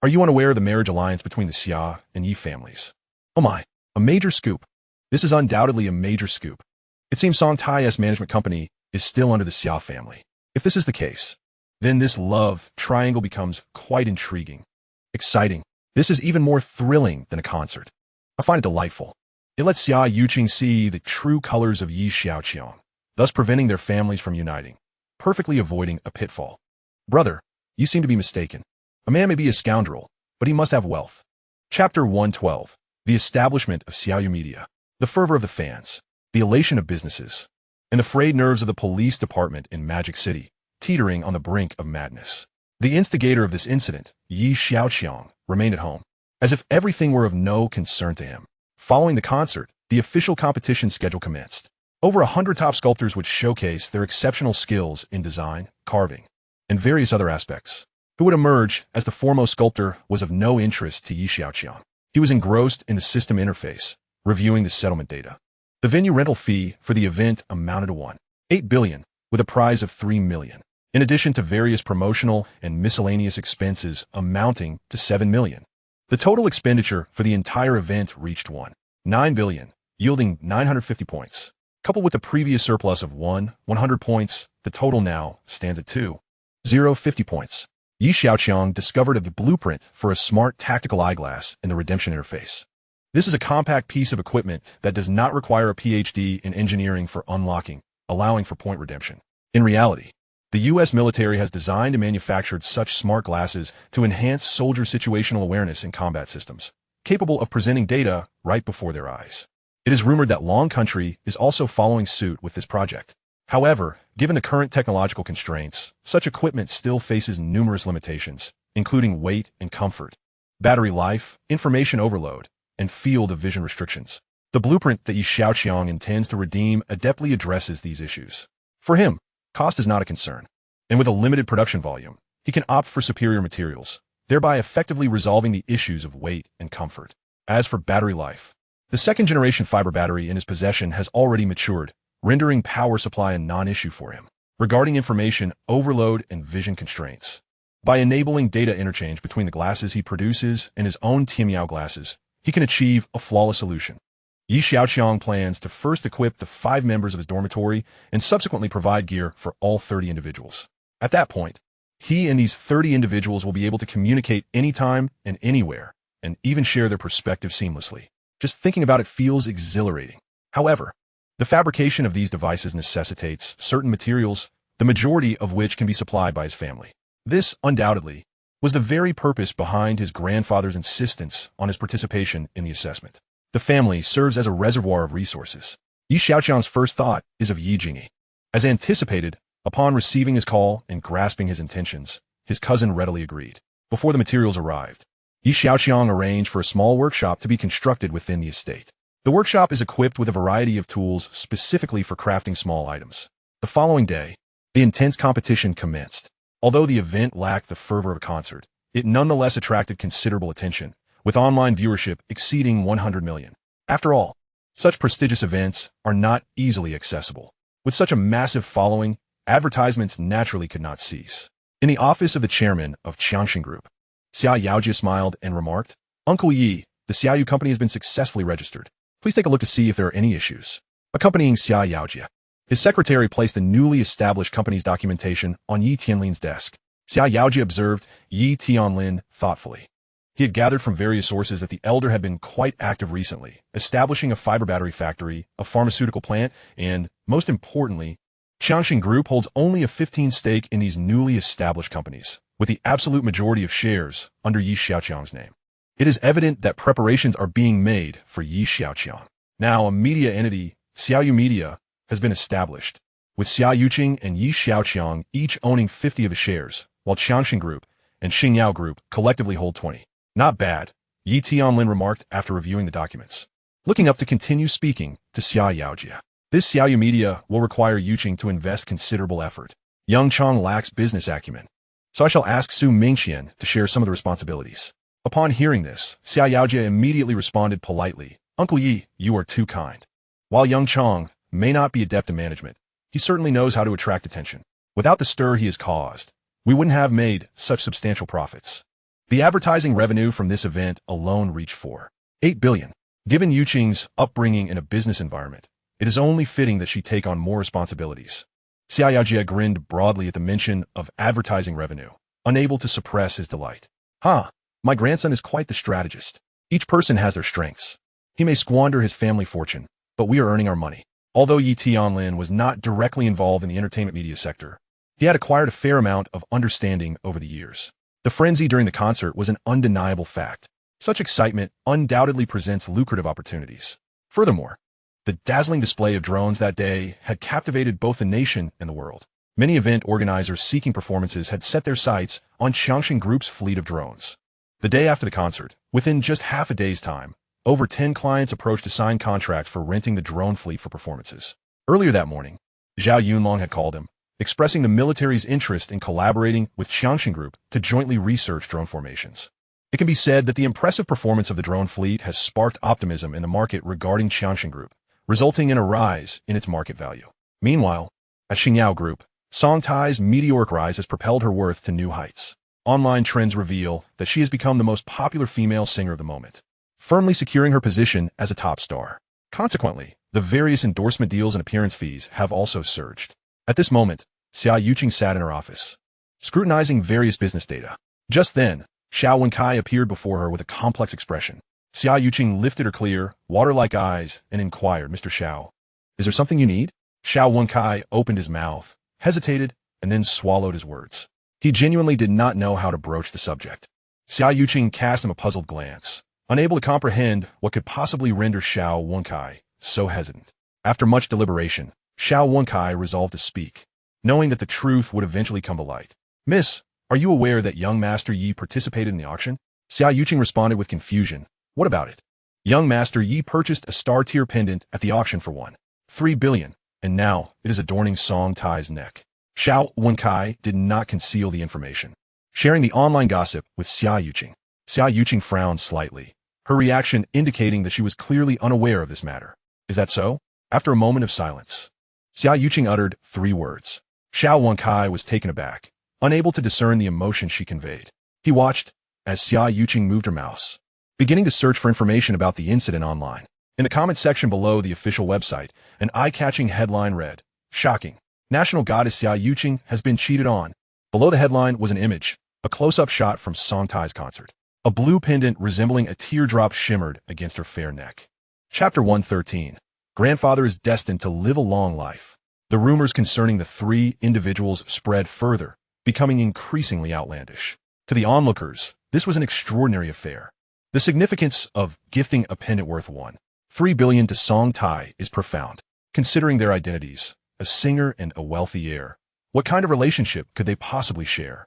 Are you unaware of the marriage alliance between the Xia and Yi families? Oh my, a major scoop. This is undoubtedly a major scoop. It seems Song Tai's management company is still under the Xia family. If this is the case, then this love triangle becomes quite intriguing. Exciting. This is even more thrilling than a concert. I find it delightful. It lets Xiaoqiang see the true colors of Yi Xiaoqiang, thus preventing their families from uniting, perfectly avoiding a pitfall. Brother, you seem to be mistaken. A man may be a scoundrel, but he must have wealth. Chapter 112. The establishment of Xiaoyu Media. The fervor of the fans, the elation of businesses, and the frayed nerves of the police department in Magic City, teetering on the brink of madness. The instigator of this incident, Yi Xiaoqiang, remained at home, as if everything were of no concern to him. Following the concert, the official competition schedule commenced. Over 100 top sculptors would showcase their exceptional skills in design, carving, and various other aspects. Who would emerge as the foremost sculptor was of no interest to Yi Xiaoqiang. He was engrossed in the system interface, reviewing the settlement data. The venue rental fee for the event amounted to 1.8 billion, with a prize of 3 million, in addition to various promotional and miscellaneous expenses amounting to 7 million. The total expenditure for the entire event reached 1.9 billion, yielding 950 points. Coupled with the previous surplus of 100 points, the total now stands at 2,050 points. Yi Xiaoqiang discovered a blueprint for a smart tactical eyeglass in the redemption interface. This is a compact piece of equipment that does not require a PhD in engineering for unlocking, allowing for point redemption. In reality, the U.S. military has designed and manufactured such smart glasses to enhance soldier situational awareness in combat systems, capable of presenting data right before their eyes. It is rumored that Long Country is also following suit with this project. However, given the current technological constraints, such equipment still faces numerous limitations, including weight and comfort, battery life, information overload, and field of vision restrictions. The blueprint that Yi Xiaoqiang intends to redeem adeptly addresses these issues. For him, cost is not a concern, and with a limited production volume, he can opt for superior materials, thereby effectively resolving the issues of weight and comfort. As for battery life, the second-generation fiber battery in his possession has already matured, rendering power supply a non-issue for him. Regarding information overload and vision constraints, by enabling data interchange between the glasses he produces and his own Tianyao glasses, he can achieve a flawless solution. Yi Xiaoqiang plans to first equip the 5 members of his dormitory and subsequently provide gear for all 30 individuals. At that point, he and these 30 individuals will be able to communicate anytime and anywhere, and even share their perspective seamlessly. Just thinking about it feels exhilarating. However, the fabrication of these devices necessitates certain materials, the majority of which can be supplied by his family. This, undoubtedly, was the very purpose behind his grandfather's insistence on his participation in the assessment. The family serves as a reservoir of resources. Yi Xiaoqiang's first thought is of Yi Jingyi. As anticipated, upon receiving his call and grasping his intentions, his cousin readily agreed. Before the materials arrived, Yi Xiaoqiang arranged for a small workshop to be constructed within the estate. The workshop is equipped with a variety of tools specifically for crafting small items. The following day, the intense competition commenced. Although the event lacked the fervor of a concert, it nonetheless attracted considerable attention, with online viewership exceeding 100 million. After all, such prestigious events are not easily accessible. With such a massive following, advertisements naturally could not cease. In the office of the chairman of Xia Group, Xiaoqiang smiled and remarked, "Uncle Yi, the Xiaoyu company has been successfully registered. Please take a look to see if there are any issues." Accompanying Xiaoqiang, his secretary placed the newly established company's documentation on Yi Tianlin's desk. Xiaoqiang observed Yi Tianlin thoughtfully. He had gathered from various sources that the elder had been quite active recently, establishing a fiber battery factory, a pharmaceutical plant, and, most importantly, Xiaoqiang Group holds only a 15% stake in these newly established companies, with the absolute majority of shares under Xiaoqiang's name. It is evident that preparations are being made for Xiaoqiang. Now, a media entity, Xiaoyu Media, has been established, with Xiaoqiang and Xiaoqiang each owning 50 of the shares, while Xiaoqiang Group and Xia Group collectively hold 20. Not bad, Yi Tianlin remarked after reviewing the documents. Looking up to continue speaking to Xiaoqiang. This Xiaoyu Media will require Yuqing to invest considerable effort. Chong lacks business acumen, so I shall ask Su Mingqian to share some of the responsibilities. Upon hearing this, Xiaoqiang immediately responded politely, Uncle Yi, you are too kind. While Chong may not be adept in management, he certainly knows how to attract attention. Without the stir he has caused, we wouldn't have made such substantial profits. The advertising revenue from this event alone reached 4.8 billion. Given Yuqing's upbringing in a business environment, it is only fitting that she take on more responsibilities. Xiaoqiang grinned broadly at the mention of advertising revenue, unable to suppress his delight. My grandson is quite the strategist. Each person has their strengths. He may squander his family fortune, but we are earning our money. Although Yi Tianlin was not directly involved in the entertainment media sector, he had acquired a fair amount of understanding over the years. The frenzy during the concert was an undeniable fact. Such excitement undoubtedly presents lucrative opportunities. Furthermore, the dazzling display of drones that day had captivated both the nation and the world. Many event organizers seeking performances had set their sights on Xiaoqiang Group's fleet of drones. The day after the concert, within just half a day's time, over 10 clients approached to sign contracts for renting the drone fleet for performances. Earlier that morning, Zhao Yunlong had called him, expressing the military's interest in collaborating with Xiaoqiang Group to jointly research drone formations. It can be said that the impressive performance of the drone fleet has sparked optimism in the market regarding Xiaoqiang Group, resulting in a rise in its market value. Meanwhile, at Xia Group, Song Tai's meteoric rise has propelled her worth to new heights. Online trends reveal that she has become the most popular female singer of the moment, firmly securing her position as a top star. Consequently, the various endorsement deals and appearance fees have also surged. At this moment, Xiaoqiang sat in her office, scrutinizing various business data. Just then, Xiao Wenkai appeared before her with a complex expression. Xiaoqiang lifted her clear, water-like eyes and inquired, Mr. Xiao, is there something you need? Xiao Wenkai opened his mouth, hesitated, and then swallowed his words. He genuinely did not know how to broach the subject. Xiaoqiang cast him a puzzled glance, unable to comprehend what could possibly render Xiao Wenkai so hesitant. After much deliberation, Xiao Wenkai resolved to speak, knowing that the truth would eventually come to light. Miss, are you aware that young Master Yi participated in the auction? Xiaoqiang responded with confusion. What about it? Young Master Yi purchased a star-tier pendant at the auction for 1.3 billion, and now it is adorning Song Tai's neck. Xiao Wenkai did not conceal the information, sharing the online gossip with Xiaoqiang. Xiaoqiang frowned slightly, her reaction indicating that she was clearly unaware of this matter. Is that so? After a moment of silence, Xiaoqiang uttered 3 words. Xiao Wenkai was taken aback, unable to discern the emotion she conveyed. He watched as Xiaoqiang moved her mouse, beginning to search for information about the incident online. In the comment section below the official website, an eye-catching headline read, Shocking. National goddess Xiaoqiang has been cheated on. Below the headline was an image, a close-up shot from Song Tai's concert. A blue pendant resembling a teardrop shimmered against her fair neck. Chapter 113. Grandfather is destined to live a long life. The rumors concerning the 3 individuals spread further, becoming increasingly outlandish. To the onlookers, this was an extraordinary affair. The significance of gifting a pendant worth 1.3 billion to Song Tai is profound. Considering their identities, a singer and a wealthy heir, what kind of relationship could they possibly share?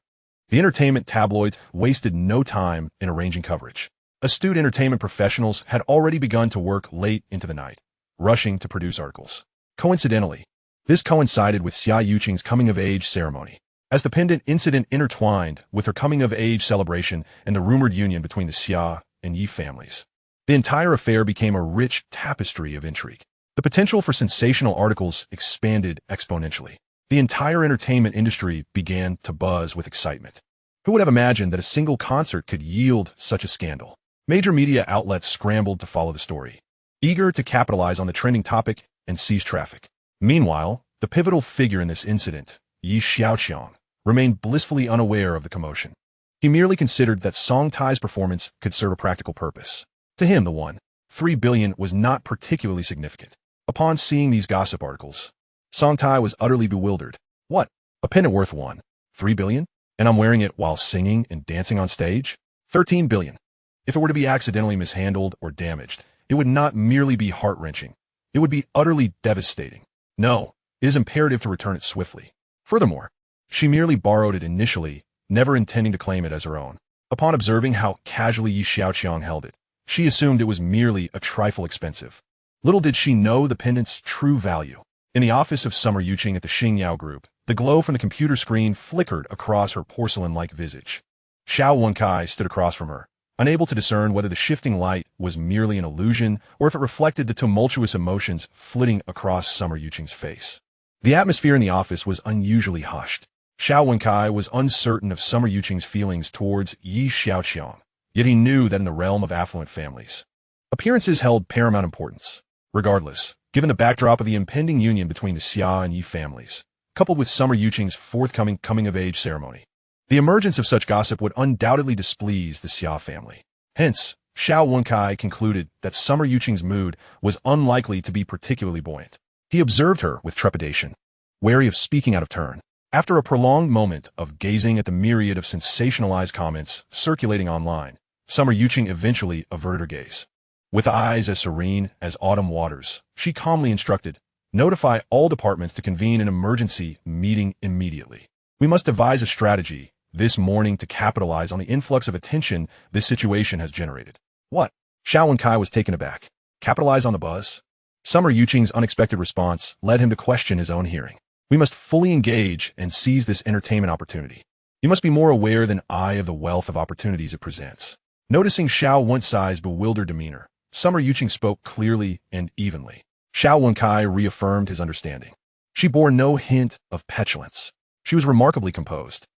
The entertainment tabloids wasted no time in arranging coverage. Astute entertainment professionals had already begun to work late into the night, rushing to produce articles. Coincidentally, this coincided with Xiaoqiang's coming-of-age ceremony. As the pendant incident intertwined with her coming-of-age celebration and the rumored union between the Xia and Yi families, the entire affair became a rich tapestry of intrigue. The potential for sensational articles expanded exponentially. The entire entertainment industry began to buzz with excitement. Who would have imagined that a single concert could yield such a scandal? Major media outlets scrambled to follow the story, eager to capitalize on the trending topic and seize traffic. Meanwhile, the pivotal figure in this incident, Xiaoqiang, remained blissfully unaware of the commotion. He merely considered that Song Tai's performance could serve a practical purpose. To him, the 1.3 billion was not particularly significant. Upon seeing these gossip articles, Song Tai was utterly bewildered. What? A pendant worth one? 3 billion? And I'm wearing it while singing and dancing on stage? 13 billion. If it were to be accidentally mishandled or damaged, it would not merely be heart-wrenching. It would be utterly devastating. No, it is imperative to return it swiftly. Furthermore, she merely borrowed it initially, never intending to claim it as her own. Upon observing how casually Xiaoqiang held it, she assumed it was merely a trifle expensive. Little did she know the pendant's true value. In the office of Summer Yuqing at the Xia Group, the glow from the computer screen flickered across her porcelain-like visage. Xiaoqiang stood across from her, unable to discern whether the shifting light was merely an illusion or if it reflected the tumultuous emotions flitting across Summer Yuqing's face. The atmosphere in the office was unusually hushed. Xiaoqiang was uncertain of Summer Yuqing's feelings towards Xiaoqiang, yet he knew that in the realm of affluent families, appearances held paramount importance. Regardless, given the backdrop of the impending union between the Xia and Yi families, coupled with Summer Yuqing's forthcoming coming-of-age ceremony, the emergence of such gossip would undoubtedly displease the Xia family. Hence, Xiaoqiang concluded that Summer Yuqing's mood was unlikely to be particularly buoyant. He observed her with trepidation, wary of speaking out of turn. After a prolonged moment of gazing at the myriad of sensationalized comments circulating online, Summer Yuqing eventually averted her gaze. With eyes as serene as autumn waters, she calmly instructed, "Notify all departments to convene an emergency meeting immediately. We must devise a strategy this morning to capitalize on the influx of attention this situation has generated." What? Xiaoqiang was taken aback. Capitalize on the buzz? Summer Yuqing's unexpected response led him to question his own hearing. We must fully engage and seize this entertainment opportunity. You must be more aware than I of the wealth of opportunities it presents. Noticing Xiaoqiang's bewildered demeanor, Summer Yuqing spoke clearly and evenly. Xiaoqiang reaffirmed his understanding. She bore no hint of petulance. She was remarkably composed.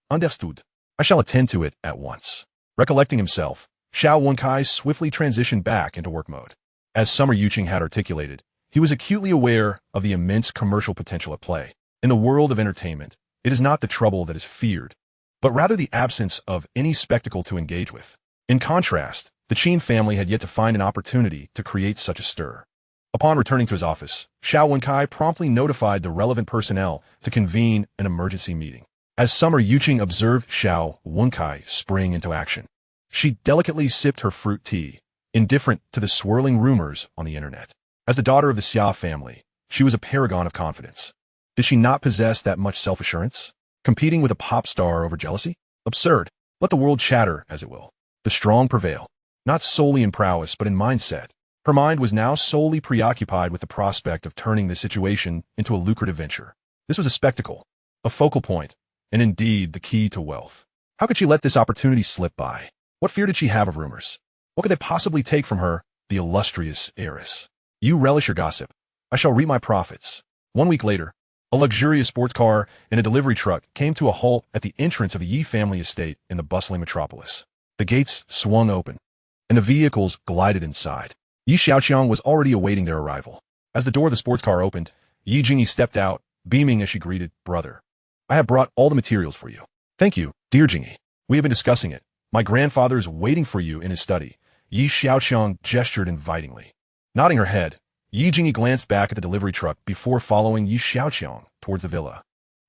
Understood. I shall attend to it at once. Recollecting himself, Xiaoqiang swiftly transitioned back into work mode. As Summer Yuqing had articulated, he was acutely aware of the immense commercial potential at play. In the world of entertainment, it is not the trouble that is feared, but rather the absence of any spectacle to engage with. In contrast, the Qin family had yet to find an opportunity to create such a stir. Upon returning to his office, Xiaoqiang promptly notified the relevant personnel to convene an emergency meeting. As Summer Yuqing observed Xiaoqiang spring into action, she delicately sipped her fruit tea, indifferent to the swirling rumors on the internet. As the daughter of the Xia family, she was a paragon of confidence. Did she not possess that much self-assurance? Competing with a pop star over jealousy? Absurd. Let the world chatter as it will. The strong prevail, not solely in prowess but in mindset. Her mind was now solely preoccupied with the prospect of turning the situation into a lucrative venture. This was a spectacle, a focal point, and indeed the key to wealth. How could she let this opportunity slip by? What fear did she have of rumors? What could they possibly take from her, the illustrious heiress? You relish your gossip. I shall reap my profits. 1 week later, a luxurious sports car and a delivery truck came to a halt at the entrance of a Yi family estate in the bustling metropolis. The gates swung open, and the vehicles glided inside. Xiaoqiang was already awaiting their arrival. As the door of the sports car opened, Yi Jingyi stepped out, beaming as she greeted, "Brother, I have brought all the materials for you." "Thank you, dear Jingyi. We have been discussing it. My grandfather is waiting for you in his study." Xiaoqiang gestured invitingly. Nodding her head, Yi Jingyi glanced back at the delivery truck before following Xiaoqiang towards the villa.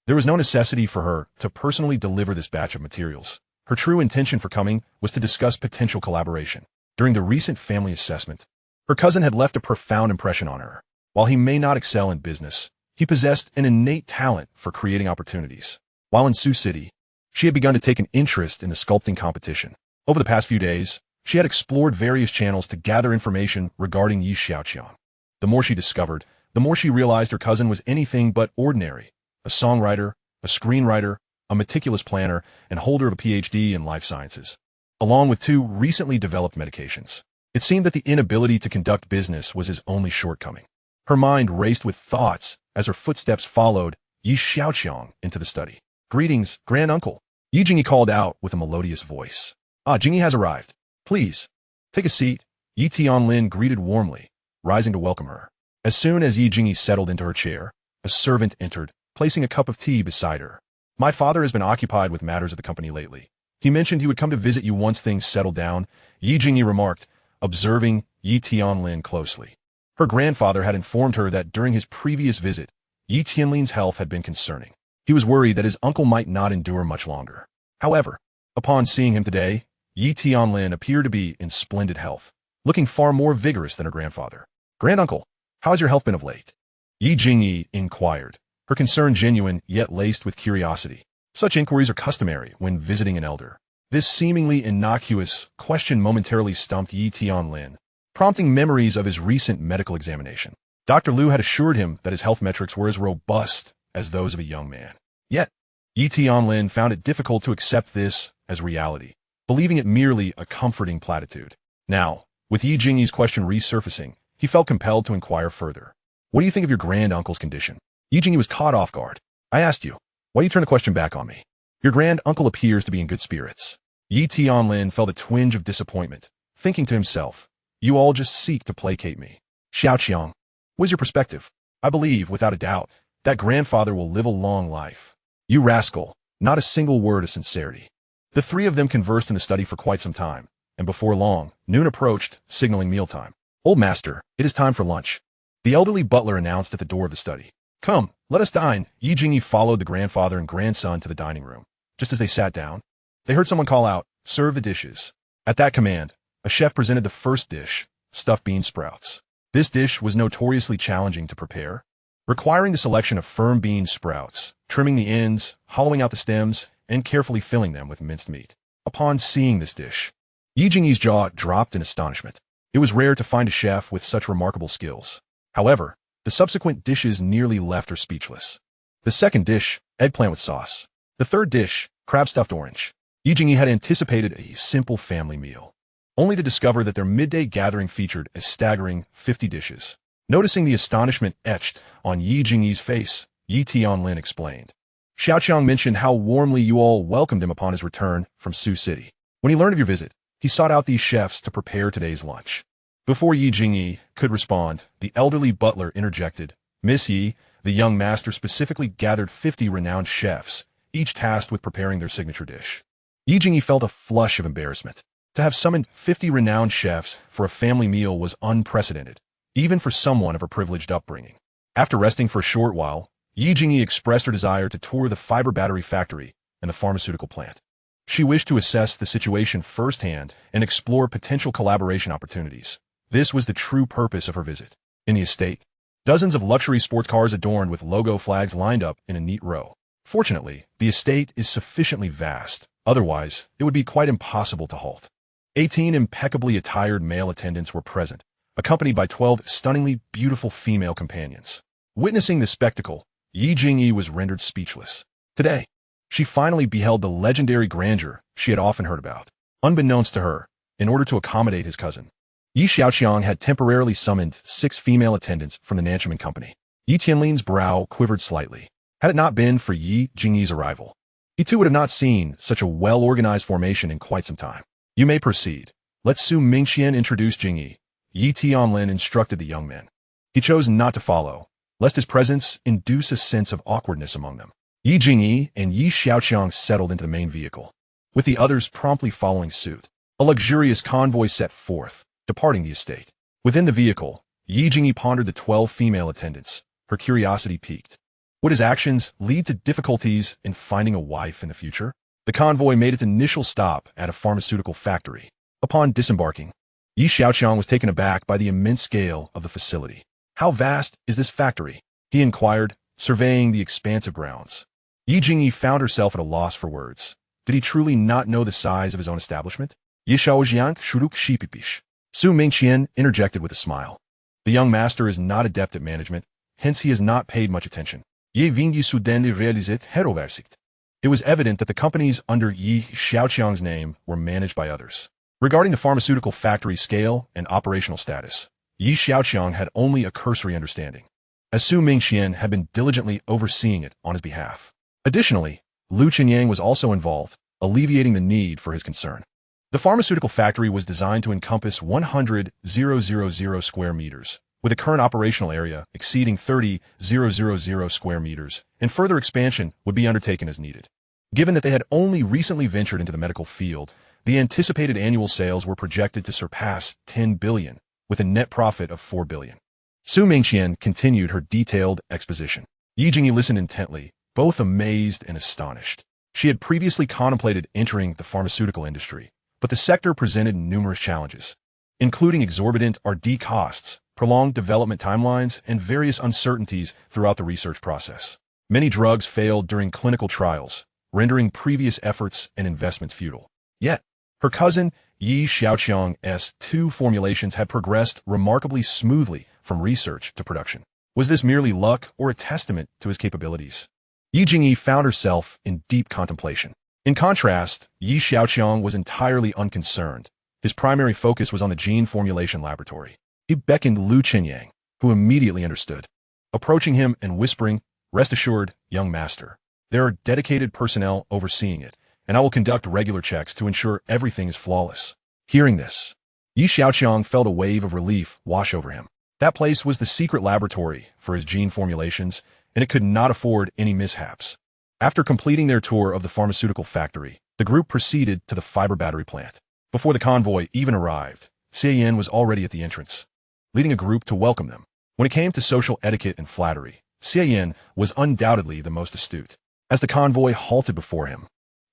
There was no necessity for her to personally deliver this batch of materials. Her true intention for coming was to discuss potential collaboration. During the recent family assessment, her cousin had left a profound impression on her. While he may not excel in business, he possessed an innate talent for creating opportunities. While in Sioux City, she had begun to take an interest in the sculpting competition. Over the past few days, she had explored various channels to gather information regarding Xiaoqiang. The more she discovered, the more she realized her cousin was anything but ordinary. A songwriter, a screenwriter, a meticulous planner, and holder of a PhD in life sciences, along with 2 recently developed medications. It seemed that the inability to conduct business was his only shortcoming. Her mind raced with thoughts as her footsteps followed Xiaoqiang into the study. "Greetings, granduncle," Yi Jingyi called out with a melodious voice. Jingyi has arrived. Please, take a seat," Yi Tianlin greeted warmly, rising to welcome her. As soon as Yi Jingyi settled into her chair, a servant entered, placing a cup of tea beside her. "My father has been occupied with matters of the company lately. He mentioned he would come to visit you once things settled down," Yi Jingyi remarked, observing Yi Tianlin closely. Her grandfather had informed her that during his previous visit, Yi Tianlin's health had been concerning. He was worried that his uncle might not endure much longer. However, upon seeing him today, Yi Tianlin appeared to be in splendid health, looking far more vigorous than her grandfather. "Granduncle, how has your health been of late?" Yi Jingyi inquired, her concern genuine yet laced with curiosity. Such inquiries are customary when visiting an elder. This seemingly innocuous question momentarily stumped Yi Tianlin, prompting memories of his recent medical examination. Dr. Liu had assured him that his health metrics were as robust as those of a young man. Yet, Yi Tianlin found it difficult to accept this as reality, believing it merely a comforting platitude. Now, with Yi Jingyi's question resurfacing, he felt compelled to inquire further. "What do you think of your grand-uncle's condition?" Yi Jingyi was caught off guard. "I asked you. Why do you turn the question back on me?" "Your grand-uncle appears to be in good spirits." Yi Tianlin felt a twinge of disappointment, thinking to himself, "You all just seek to placate me." "Xiaoqiang, what is your perspective?" "I believe, without a doubt, that grandfather will live a long life." "You rascal, not a single word of sincerity." The three of them conversed in the study for quite some time, and before long, noon approached, signaling mealtime. "Old master, it is time for lunch," the elderly butler announced at the door of the study. "Come, let us dine." Yi Jingyi followed the grandfather and grandson to the dining room. Just as they sat down, they heard someone call out, "Serve the dishes." At that command, a chef presented the first dish, stuffed bean sprouts. This dish was notoriously challenging to prepare, requiring the selection of firm bean sprouts, trimming the ends, hollowing out the stems, and carefully filling them with minced meat. Upon seeing this dish, Yi Jingyi's jaw dropped in astonishment. It was rare to find a chef with such remarkable skills. However, the subsequent dishes nearly left her speechless. The second dish, eggplant with sauce. The third dish, crab-stuffed orange. Yi Jingyi had anticipated a simple family meal, only to discover that their midday gathering featured a staggering 50 dishes. Noticing the astonishment etched on Yi Jingyi's face, Yi Tianlin explained. "Xiaoqiang mentioned how warmly you all welcomed him upon his return from Sioux City. When he learned of your visit, he sought out these chefs to prepare today's lunch." Before Yi Jingyi could respond, the elderly butler interjected. "Miss Yi, the young master specifically gathered 50 renowned chefs, each tasked with preparing their signature dish." Yi Jingyi felt a flush of embarrassment. To have summoned 50 renowned chefs for a family meal was unprecedented, even for someone of her privileged upbringing. After resting for a short while, Yi Jingyi expressed her desire to tour the fiber battery factory and the pharmaceutical plant. She wished to assess the situation firsthand and explore potential collaboration opportunities. This was the true purpose of her visit. In the estate, dozens of luxury sports cars adorned with logo flags lined up in a neat row. Fortunately, the estate is sufficiently vast, otherwise it would be quite impossible to halt. 18 impeccably attired male attendants were present, accompanied by 12 stunningly beautiful female companions. Witnessing this spectacle, Yi Jingyi was rendered speechless. Today, she finally beheld the legendary grandeur she had often heard about. Unbeknownst to her, in order to accommodate his cousin, Yi Xiaoqiang had temporarily summoned 6 female attendants from the Nanchaman Company. Yi Tianlin's brow quivered slightly. Had it not been for Yi Jingyi's arrival, he too would have not seen such a well-organized formation in quite some time. "You may proceed. Let Su Mingqian introduce Jingyi," Yi Tianlin instructed the young men. He chose not to follow, lest his presence induce a sense of awkwardness among them. Yi Jingyi and Yi Xiaoqiang settled into the main vehicle, with the others promptly following suit. A luxurious convoy set forth, departing the estate. Within the vehicle, Yi Jingyi pondered the 12 female attendants, her curiosity piqued. Would his actions lead to difficulties in finding a wife in the future? The convoy made its initial stop at a pharmaceutical factory. Upon disembarking, Yi Xiaoqiang was taken aback by the immense scale of the facility. "How vast is this factory?" he inquired, surveying the expansive grounds. Yi Jingyi found herself at a loss for words. Did he truly not know the size of his own establishment? "Yi Xiaoqiang shuruk shipipish." Su Mingqian interjected with a smile. The young master is not adept at management, hence he has not paid much attention. Ye vingi suddenly realized heroversikt. It was evident that the companies under Yi Xiaoqiang's name were managed by others. Regarding the pharmaceutical factory's scale and operational status, Yi Xiaoqiang had only a cursory understanding, as Su Mingqian had been diligently overseeing it on his behalf. Additionally, Lu Qinyang was also involved, alleviating the need for his concern. The pharmaceutical factory was designed to encompass 100,000 square meters, with a current operational area exceeding 30,000 square meters, and further expansion would be undertaken as needed. Given that they had only recently ventured into the medical field, the anticipated annual sales were projected to surpass 10 billion, with a net profit of 4 billion. Su Mingqian continued her detailed exposition. Yi Jingyi listened intently, both amazed and astonished. She had previously contemplated entering the pharmaceutical industry, but the sector presented numerous challenges, including exorbitant R&D costs, prolonged development timelines, and various uncertainties throughout the research process. Many drugs failed during clinical trials, rendering previous efforts and investments futile. Yet, her cousin Xiaoqiang's two formulations had progressed remarkably smoothly from research to production. Was this merely luck or a testament to his capabilities? Yi Jingyi found herself in deep contemplation. In contrast, Xiaoqiang was entirely unconcerned. His primary focus was on the gene formulation laboratory. He beckoned Lu Qinyang, who immediately understood, approaching him and whispering, "Rest assured, young master. There are dedicated personnel overseeing it, and I will conduct regular checks to ensure everything is flawless." Hearing this, Xiaoqiang felt a wave of relief wash over him. That place was the secret laboratory for his gene formulations, and it could not afford any mishaps. After completing their tour of the pharmaceutical factory, the group proceeded to the fiber battery plant. Before the convoy even arrived, Xiaoqiang was already at the entrance, leading a group to welcome them. When it came to social etiquette and flattery, Xiaoqiang was undoubtedly the most astute. As the convoy halted before him,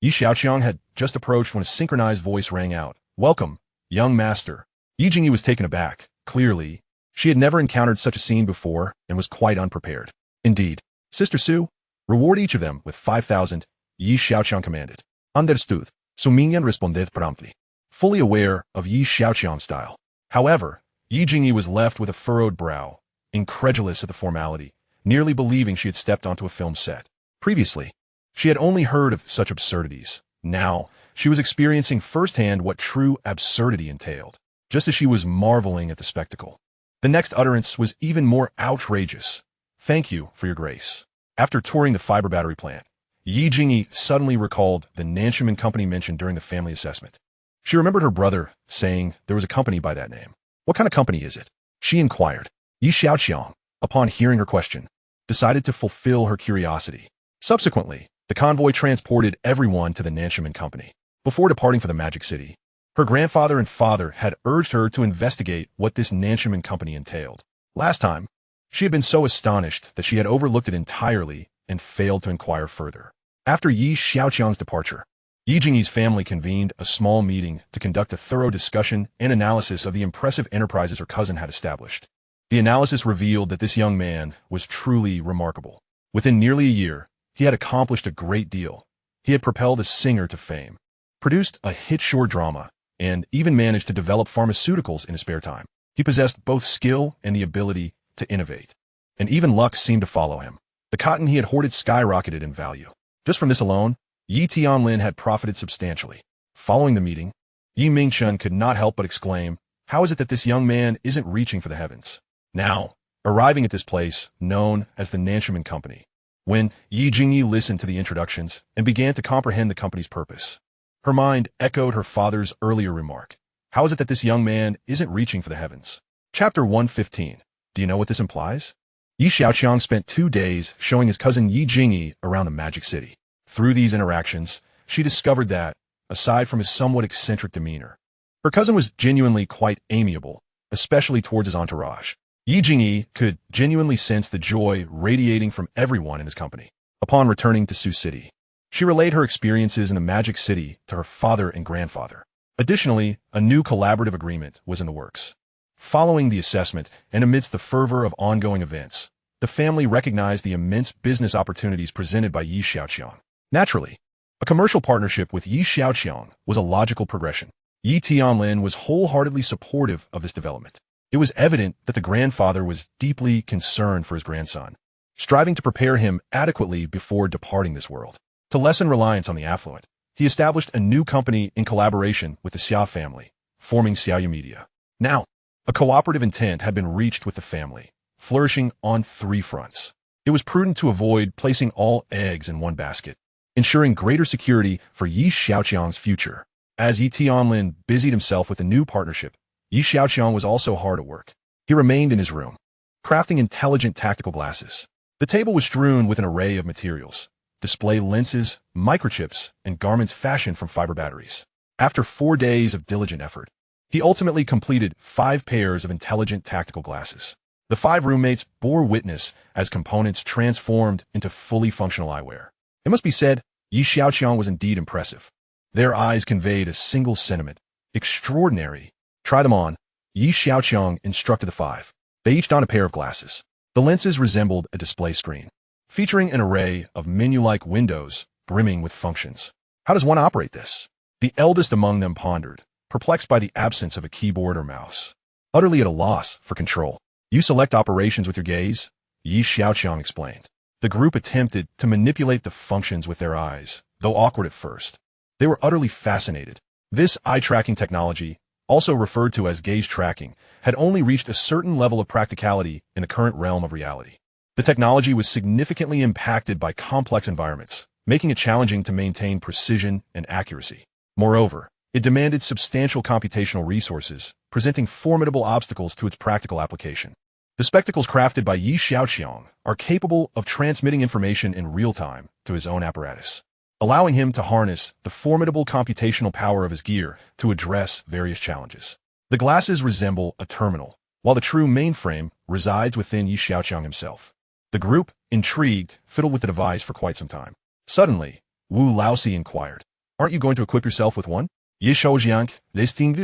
Xiaoqiang had just approached when a synchronized voice rang out, "Welcome, young master." Yi Jingyi was taken aback. Clearly, she had never encountered such a scene before and was quite unprepared. Indeed, Sister Su, reward each of them with 5,000, Xiaoqiang commanded. Understood, Su Mingyan responded promptly, fully aware of Xiaoqiang's style. However, Yi Jingyi was left with a furrowed brow, incredulous at the formality, nearly believing she had stepped onto a film set. Previously, she had only heard of such absurdities. Now, she was experiencing firsthand what true absurdity entailed, just as she was marveling at the spectacle. The next utterance was even more outrageous. "Thank you for your grace." After touring the fiber battery plant, Yi Jingyi suddenly recalled the Nanshuman company mentioned during the family assessment. She remembered her brother saying there was a company by that name. "What kind of company is it?" she inquired. Xiaoqiang, upon hearing her question, decided to fulfill her curiosity. Subsequently, the convoy transported everyone to the Nanshuman company. Before departing for the Magic City, her grandfather and father had urged her to investigate what this Nanshuman company entailed. Last time, she had been so astonished that she had overlooked it entirely and failed to inquire further. After Xiaoqiang's departure, Yi Jingyi's family convened a small meeting to conduct a thorough discussion and analysis of the impressive enterprises her cousin had established. The analysis revealed that this young man was truly remarkable. Within nearly a year, he had accomplished a great deal. He had propelled a singer to fame, produced a hit short drama, and even managed to develop pharmaceuticals in his spare time. He possessed both skill and the ability to innovate. And even luck seemed to follow him. The cotton he had hoarded skyrocketed in value. Just from this alone, Yi Tianlin had profited substantially. Following the meeting, Yi Mingchen could not help but exclaim, "How is it that this young man isn't reaching for the heavens?" Now, arriving at this place, known as the Nanshuman Company, when Yi Jingyi listened to the introductions and began to comprehend the company's purpose, her mind echoed her father's earlier remark. How is it that this young man isn't reaching for the heavens? Chapter 115. Do you know what this implies? Xiaoqiang spent 2 days showing his cousin Yi Jingyi around the Magic City. Through these interactions, she discovered that, aside from his somewhat eccentric demeanor, her cousin was genuinely quite amiable, especially towards his entourage. Yi Jingyi could genuinely sense the joy radiating from everyone in his company. Upon returning to Sioux City, she relayed her experiences in the Magic City to her father and grandfather. Additionally, a new collaborative agreement was in the works. Following the assessment and amidst the fervor of ongoing events, the family recognized the immense business opportunities presented by Xiaoqiang. Naturally, a commercial partnership with Xiaoqiang was a logical progression. Yi Tianlin was wholeheartedly supportive of this development. It was evident that the grandfather was deeply concerned for his grandson, striving to prepare him adequately before departing this world. To lessen reliance on the affluent, he established a new company in collaboration with the Xia family, forming Xiaoyu Media. Now, a cooperative intent had been reached with the family, flourishing on 3 fronts. It was prudent to avoid placing all eggs in one basket, ensuring greater security for Xiaoqiang's future. As Yi Tianlin busied himself with the new partnership, Xiaoqiang was also hard at work. He remained in his room, crafting intelligent tactical glasses. The table was strewn with an array of materials, display lenses, microchips, and garments fashioned from fiber batteries. After 4 days of diligent effort, he ultimately completed 5 pairs of intelligent tactical glasses. The 5 roommates bore witness as components transformed into fully functional eyewear. It must be said, Xiaoqiang was indeed impressive. Their eyes conveyed a single sentiment: extraordinary. Try them on, Xiaoqiang instructed the 5. They each donned a pair of glasses. The lenses resembled a display screen, featuring an array of menu-like windows brimming with functions. How does one operate this? The eldest among them pondered, perplexed by the absence of a keyboard or mouse. Utterly at a loss for control. You select operations with your gaze, Xiaoqiang explained. The group attempted to manipulate the functions with their eyes, though awkward at first. They were utterly fascinated. This eye-tracking technology, also referred to as gaze tracking, had only reached a certain level of practicality in the current realm of reality. The technology was significantly impacted by complex environments, making it challenging to maintain precision and accuracy. Moreover, it demanded substantial computational resources, presenting formidable obstacles to its practical application. The spectacles crafted by Xiaoqiang are capable of transmitting information in real time to his own apparatus, allowing him to harness the formidable computational power of his gear to address various challenges. The glasses resemble a terminal, while the true mainframe resides within Xiaoqiang himself. The group, intrigued, fiddled with the device for quite some time. Suddenly, Wu Laosi inquired, "Aren't you going to equip yourself with one?" Xiaoqiang,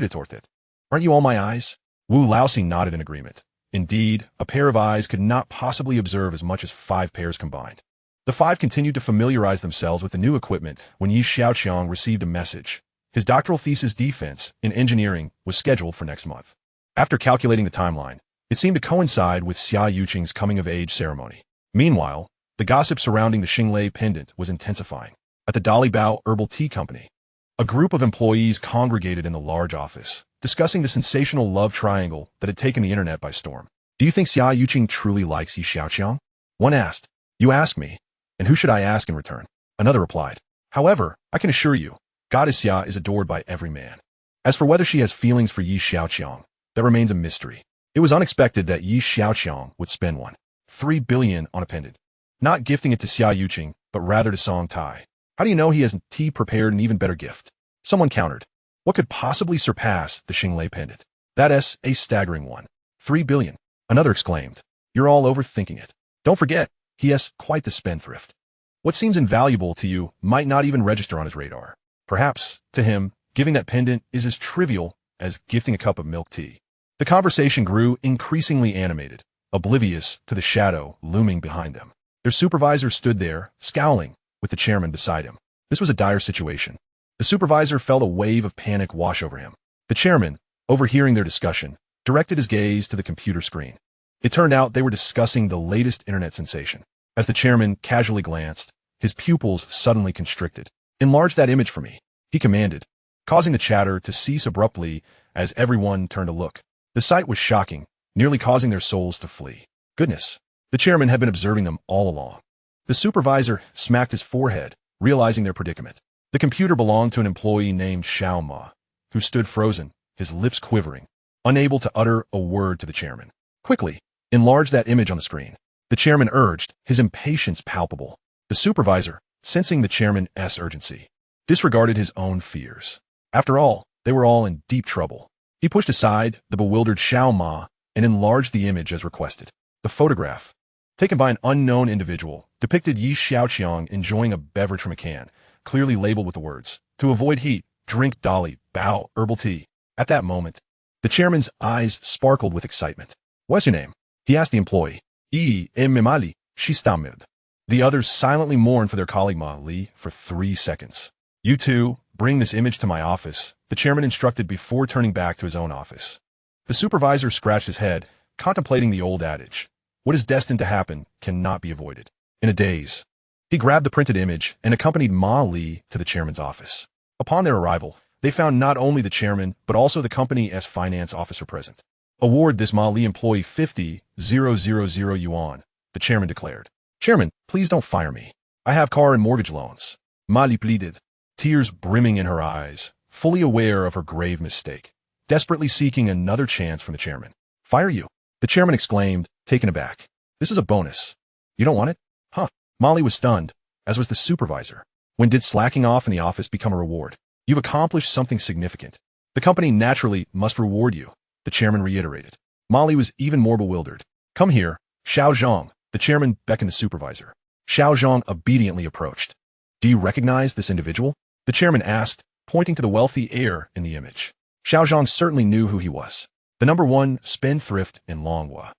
retorted. "Aren't you all my eyes?" Wu Laosi nodded in agreement. Indeed, a pair of eyes could not possibly observe as much as 5 pairs combined. The 5 continued to familiarize themselves with the new equipment when Xiaoqiang received a message. His doctoral thesis defense in engineering was scheduled for next month. After calculating the timeline, it seemed to coincide with Xiaoqiang's coming-of-age ceremony. Meanwhile, the gossip surrounding the Xinglei pendant was intensifying. At the Dalibao Herbal Tea Company, a group of employees congregated in the large office, discussing the sensational love triangle that had taken the internet by storm. "Do you think Xiaoqiang truly likes Xiaoqiang?" one asked. "You ask me, and who should I ask in return?" Another replied. "However, I can assure you, Goddess Xia is adored by every man. As for whether she has feelings for Xiaoqiang, that remains a mystery." It was unexpected that Xiaoqiang would spend 3 billion on a pendant, not gifting it to Xiaoqiang, but rather to Song Tai. How do you know he has tea prepared an even better gift? Someone countered. What could possibly surpass the Xinglei pendant? That is a staggering 3 billion. Another exclaimed. You're all overthinking it. Don't forget, he has quite the spendthrift. What seems invaluable to you might not even register on his radar. Perhaps, to him, giving that pendant is as trivial as gifting a cup of milk tea. The conversation grew increasingly animated, oblivious to the shadow looming behind them. Their supervisor stood there, scowling, with the chairman beside him. This was a dire situation. The supervisor felt a wave of panic wash over him. The chairman, overhearing their discussion, directed his gaze to the computer screen. It turned out they were discussing the latest internet sensation. As the chairman casually glanced, his pupils suddenly constricted. "Enlarge that image for me," he commanded, causing the chatter to cease abruptly as everyone turned to look. The sight was shocking, nearly causing their souls to flee. Goodness, the chairman had been observing them all along. The supervisor smacked his forehead, realizing their predicament. The computer belonged to an employee named Xiao Ma, who stood frozen, his lips quivering, unable to utter a word to the chairman. "Quickly, enlarge that image on the screen," the chairman urged, his impatience palpable. The supervisor, sensing the chairman's urgency, disregarded his own fears. After all, they were all in deep trouble. He pushed aside the bewildered Xiao Ma and enlarged the image as requested. The photograph, taken by an unknown individual, depicted Xiaoqiang enjoying a beverage from a can, clearly labeled with the words, "To avoid heat, drink Dali, Bao, herbal tea." At that moment, the chairman's eyes sparkled with excitement. "What's your name?" he asked the employee. Mimali, she stammered. The others silently mourned for their colleague Ma Li for 3 seconds. "You two, bring this image to my office," the chairman instructed before turning back to his own office. The supervisor scratched his head, contemplating the old adage, "What is destined to happen cannot be avoided." In a daze, he grabbed the printed image and accompanied Ma Li to the chairman's office. Upon their arrival, they found not only the chairman, but also the company's finance officer present. "Award this Ma Li employee 50,000 yuan, the chairman declared. "Chairman, please don't fire me. I have car and mortgage loans," Ma Li pleaded, tears brimming in her eyes, fully aware of her grave mistake, desperately seeking another chance from the chairman. "Fire you?" the chairman exclaimed, taken aback. "This is a bonus. You don't want it?" "Huh." Molly was stunned, as was the supervisor. "When did slacking off in the office become a reward? You've accomplished something significant. The company naturally must reward you," the chairman reiterated. Molly was even more bewildered. Come here, Xiaoqiang, the chairman beckoned the supervisor. Xiaoqiang obediently approached. Do you recognize this individual? The chairman asked, pointing to the wealthy heir in the image. Xiaoqiang certainly knew who he was. The number one spendthrift in Longhua.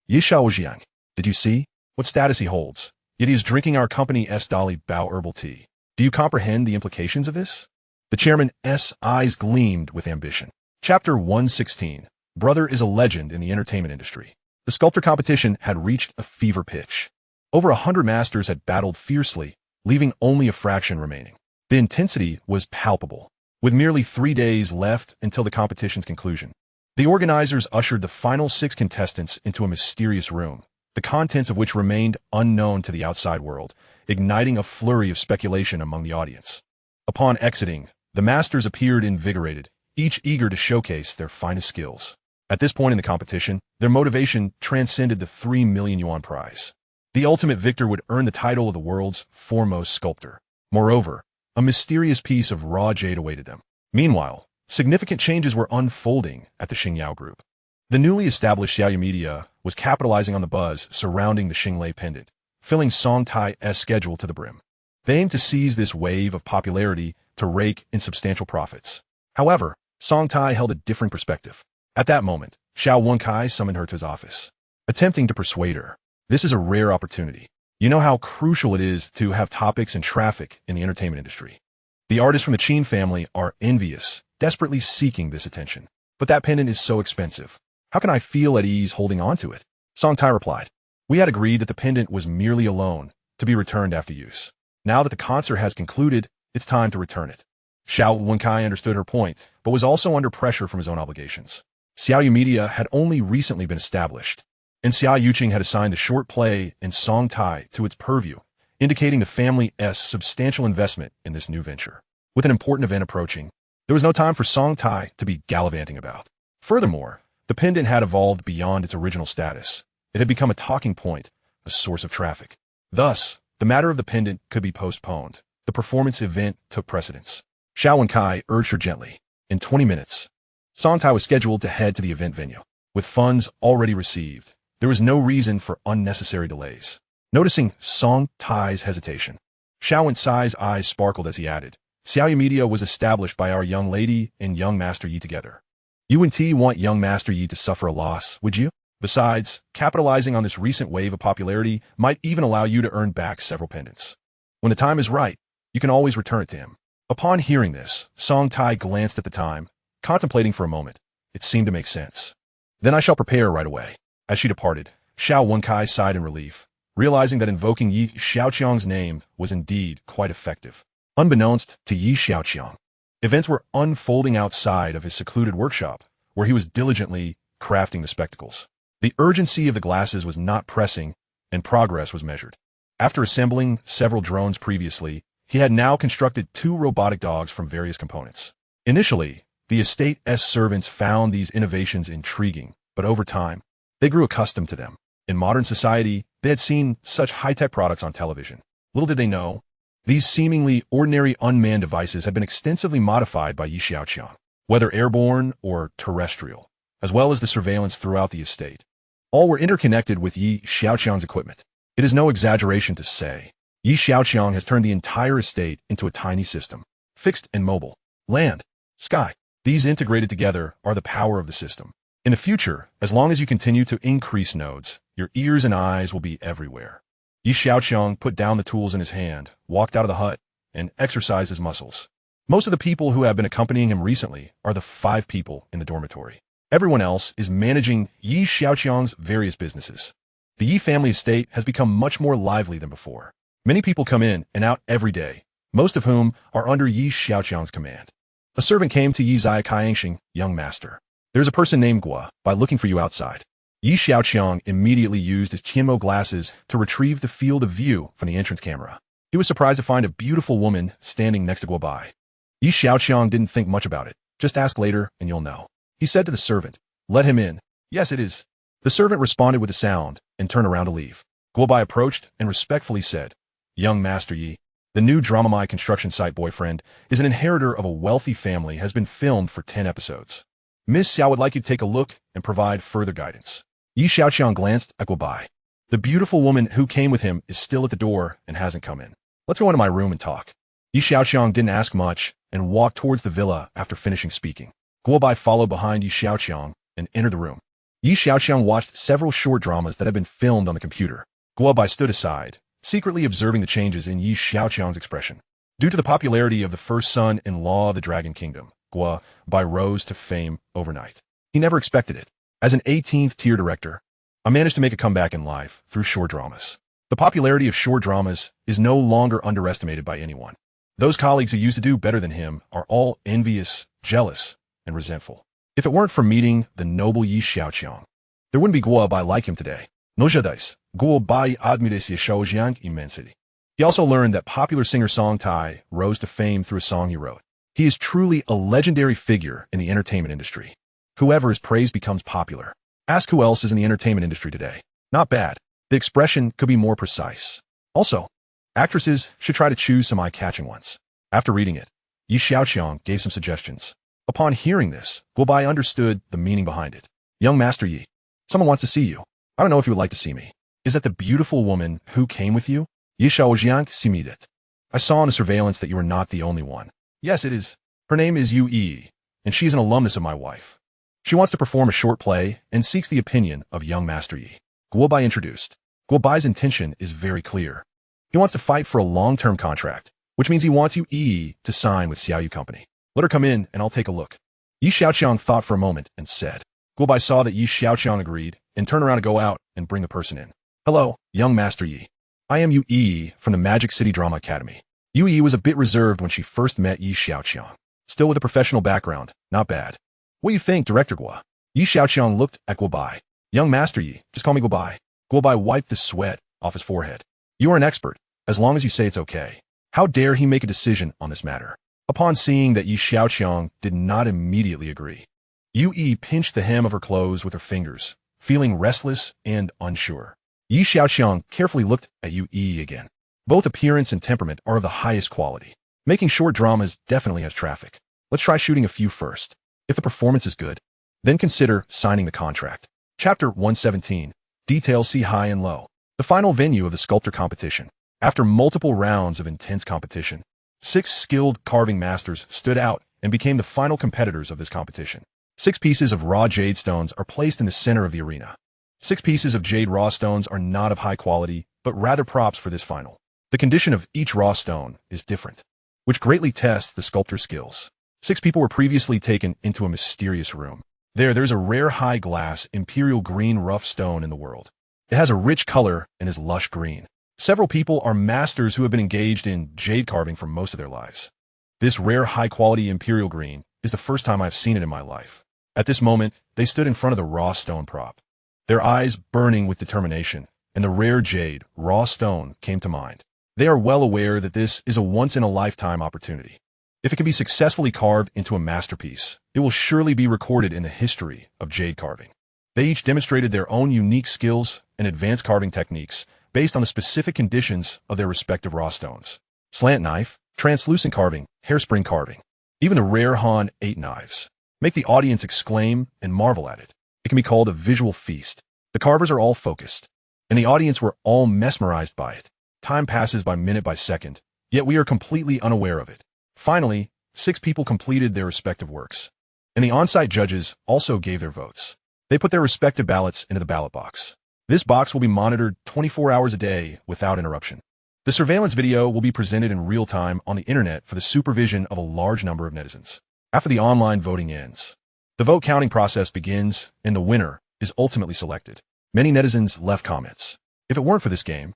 Xiaoqiang. Did you see what status he holds? Yet he is drinking our company's Dolly Bao herbal tea. Do you comprehend the implications of this? The chairman's eyes gleamed with ambition. Chapter 116. Brother is a legend in the entertainment industry. The sculptor competition had reached a fever pitch. Over 100 masters had battled fiercely, leaving only a fraction remaining. The intensity was palpable. With merely 3 days left until the competition's conclusion, the organizers ushered the final 6 contestants into a mysterious room, the contents of which remained unknown to the outside world, igniting a flurry of speculation among the audience. Upon exiting, the masters appeared invigorated, each eager to showcase their finest skills. At this point in the competition, their motivation transcended the 3 million yuan prize. The ultimate victor would earn the title of the world's foremost sculptor. Moreover, a mysterious piece of raw jade awaited them. Meanwhile, significant changes were unfolding at the Xia Group. The newly established Xiaoyu Media was capitalizing on the buzz surrounding the Xinglei pendant, filling Song Tai's schedule to the brim. They aimed to seize this wave of popularity to rake in substantial profits. However, Song Tai held a different perspective. At that moment, Xiaoqiang summoned her to his office, attempting to persuade her. This is a rare opportunity. You know how crucial it is to have topics and traffic in the entertainment industry. The artists from the Qin family are envious, desperately seeking this attention. But that pendant is so expensive. How can I feel at ease holding on to it? Song Tai replied. We had agreed that the pendant was merely a loan, to be returned after use. Now that the concert has concluded, it's time to return it. Xiaoqiang understood her point, but was also under pressure from his own obligations. Xiaoyu Media had only recently been established, and Xiaoqiang had assigned the short play in Song Tai to its purview, indicating the family's substantial investment in this new venture. With an important event approaching, there was no time for Song Tai to be gallivanting about. Furthermore, the pendant had evolved beyond its original status. It had become a talking point, a source of traffic. Thus, the matter of the pendant could be postponed. The performance event took precedence. Xiaoqiang urged her gently. In 20 minutes, Song Tai was scheduled to head to the event venue. With funds already received, there was no reason for unnecessary delays. Noticing Song Tai's hesitation, Xiaoqiang's eyes sparkled as he added, Xiaoyu Media was established by our young lady and young Master Yi together. You and T want young Master Yi to suffer a loss, would you? Besides, capitalizing on this recent wave of popularity might even allow you to earn back several pendants. When the time is right, you can always return it to him. Upon hearing this, Song Tai glanced at the time, contemplating for a moment. It seemed to make sense. Then I shall prepare right away. As she departed, Xiaoqiang sighed in relief, realizing that invoking Yi Xiaoqiang's name was indeed quite effective. Unbeknownst to Yi Xiaoqiang, events were unfolding outside of his secluded workshop, where he was diligently crafting the spectacles. The urgency of the glasses was not pressing, and progress was measured. After assembling several drones previously, he had now constructed 2 robotic dogs from various components. Initially, the estate's servants found these innovations intriguing, but over time, they grew accustomed to them. In modern society, they had seen such high-tech products on television. Little did they know, these seemingly ordinary unmanned devices had been extensively modified by Yi Xiaoqiang, whether airborne or terrestrial, as well as the surveillance throughout the estate. All were interconnected with Yi Xiaoqiang's equipment. It is no exaggeration to say, Yi Xiaoqiang has turned the entire estate into a tiny system, fixed and mobile. Land, sky, these integrated together are the power of the system. In the future, as long as you continue to increase nodes, your ears and eyes will be everywhere. Yi Xiaoqiang put down the tools in his hand, walked out of the hut, and exercised his muscles. Most of the people who have been accompanying him recently are the 5 people in the dormitory. Everyone else is managing Yi Xiaoqiang's various businesses. The Yi family estate has become much more lively than before. Many people come in and out every day, most of whom are under Yi Xiaoqiang's command. A servant came to Yi Xiaoqiang, young master. There's a person named Gua, by looking for you outside. Yi Xiaoqiang immediately used his Qianmo glasses to retrieve the field of view from the entrance camera. He was surprised to find a beautiful woman standing next to Gua Bai. Yi Xiaoqiang didn't think much about it. Just ask later and you'll know. He said to the servant, let him in. Yes, it is. The servant responded with a sound and turned around to leave. Gua Bai approached and respectfully said, young Master Yi, the new Dramamai construction site boyfriend is an inheritor of a wealthy family, has been filmed for 10 episodes. Miss Xiao would like you to take a look and provide further guidance. Yi Xiaoqiang glanced at Guo Bai. The beautiful woman who came with him is still at the door and hasn't come in. Let's go into my room and talk. Yi Xiaoqiang didn't ask much and walked towards the villa after finishing speaking. Guo Bai followed behind Yi Xiaoqiang and entered the room. Yi Xiaoqiang watched several short dramas that had been filmed on the computer. Guo Bai stood aside, secretly observing the changes in Yi Xiaoqiang's expression. Due to the popularity of the first son-in-law of the Dragon Kingdom, Guo Bai rose to fame overnight. He never expected it. As an 18th-tier director, I managed to make a comeback in life through short dramas. The popularity of short dramas is no longer underestimated by anyone. Those colleagues who used to do better than him are all envious, jealous, and resentful. If it weren't for meeting the noble Yi Xiaoqiang, there wouldn't be Guo Bai like him today. No jadais, Guo Bai admires Xiaoqiang immensely. He also learned that popular singer Song Tai rose to fame through a song he wrote. He is truly a legendary figure in the entertainment industry. Whoever is praised becomes popular. Ask who else is in the entertainment industry today. Not bad. The expression could be more precise. Also, actresses should try to choose some eye-catching ones. After reading it, Yi Xiaoqiang gave some suggestions. Upon hearing this, Guo Bai understood the meaning behind it. Young Master Yi, someone wants to see you. I don't know if you would like to see me. Is that the beautiful woman who came with you? Yi Xiaoqiang Simidet. I saw in the surveillance that you are not the only one. Yes, it is. Her name is Yu Yi, and she's an alumnus of my wife. She wants to perform a short play and seeks the opinion of young Master Yi. Guo Bai introduced. Guo Bai's intention is very clear. He wants to fight for a long-term contract, which means he wants Yu Yi to sign with Xiaoyu Company. Let her come in and I'll take a look. Yi Xiaoqiang thought for a moment and said. Guo Bai saw that Yi Xiaoqiang agreed and turned around to go out and bring the person in. Hello, young Master Yi. I am Yu Yi from the Magic City Drama Academy. Yu Yi was a bit reserved when she first met Yi Xiaoqiang. Still with a professional background, not bad. What do you think, Director Guo? Yi Xiaoqiang looked at Guo Bai. Young Master Yi, just call me Guo Bai. Guo Bai wiped the sweat off his forehead. You are an expert, as long as you say it's okay. How dare he make a decision on this matter? Upon seeing that Yi Xiaoqiang did not immediately agree, Yu Yi pinched the hem of her clothes with her fingers, feeling restless and unsure. Yi Xiaoqiang carefully looked at Yu Yi again. Both appearance and temperament are of the highest quality. Making short dramas definitely has traffic. Let's try shooting a few first. If the performance is good, then consider signing the contract. Chapter 117. Details see high and low. The final venue of the sculptor competition. After multiple rounds of intense competition, 6 skilled carving masters stood out and became the final competitors of this competition. 6 pieces of raw jade stones are placed in the center of the arena. 6 pieces of jade raw stones are not of high quality, but rather props for this final. The condition of each raw stone is different, which greatly tests the sculptor's skills. 6 people were previously taken into a mysterious room. There's a rare high-glass imperial green rough stone in the world. It has a rich color and is lush green. Several people are masters who have been engaged in jade carving for most of their lives. This rare high-quality imperial green is the first time I've seen it in my life. At this moment, they stood in front of the raw stone prop, their eyes burning with determination, and the rare jade, raw stone came to mind. They are well aware that this is a once-in-a-lifetime opportunity. If it can be successfully carved into a masterpiece, it will surely be recorded in the history of jade carving. They each demonstrated their own unique skills and advanced carving techniques based on the specific conditions of their respective raw stones. Slant knife, translucent carving, hairspring carving. Even the rare Han 8 knives make the audience exclaim and marvel at it. It can be called a visual feast. The carvers are all focused, and the audience were all mesmerized by it. Time passes by minute by second, yet we are completely unaware of it. Finally, 6 people completed their respective works, and the on-site judges also gave their votes. They put their respective ballots into the ballot box. This box will be monitored 24 hours a day without interruption. The surveillance video will be presented in real time on the internet for the supervision of a large number of netizens. After the online voting ends, the vote counting process begins, and the winner is ultimately selected. Many netizens left comments. If it weren't for this game,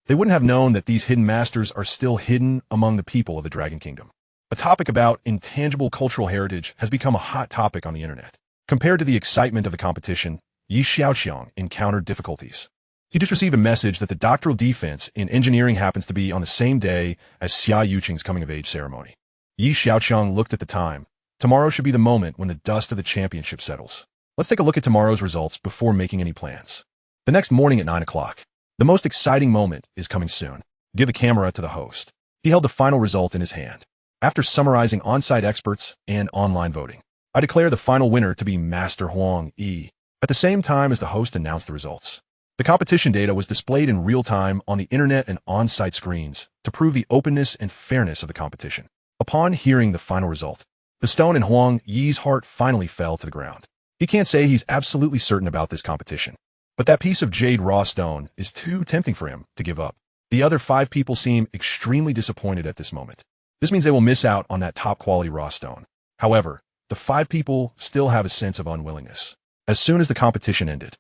they wouldn't have known that these hidden masters are still hidden among the people of the Dragon Kingdom. A topic about intangible cultural heritage has become a hot topic on the internet. Compared to the excitement of the competition, Yi Xiaoqiang encountered difficulties. He just received a message that the doctoral defense in engineering happens to be on the same day as Xiaoqiang's coming-of-age ceremony. Yi Xiaoqiang looked at the time. Tomorrow should be the moment when the dust of the championship settles. Let's take a look at tomorrow's results before making any plans. The next morning at 9 o'clock. The most exciting moment is coming soon. Give the camera to the host. He held the final result in his hand. After summarizing on-site experts and online voting, I declare the final winner to be Master Huang Yi. At the same time as the host announced the results, the competition data was displayed in real time on the internet and on-site screens to prove the openness and fairness of the competition. Upon hearing the final result, the stone in Huang Yi's heart finally fell to the ground. He can't say he's absolutely certain about this competition, but that piece of jade raw stone is too tempting for him to give up. The other 5 people seem extremely disappointed at this moment. This means they will miss out on that top-quality raw stone. However, the 5 people still have a sense of unwillingness. As soon as the competition ended,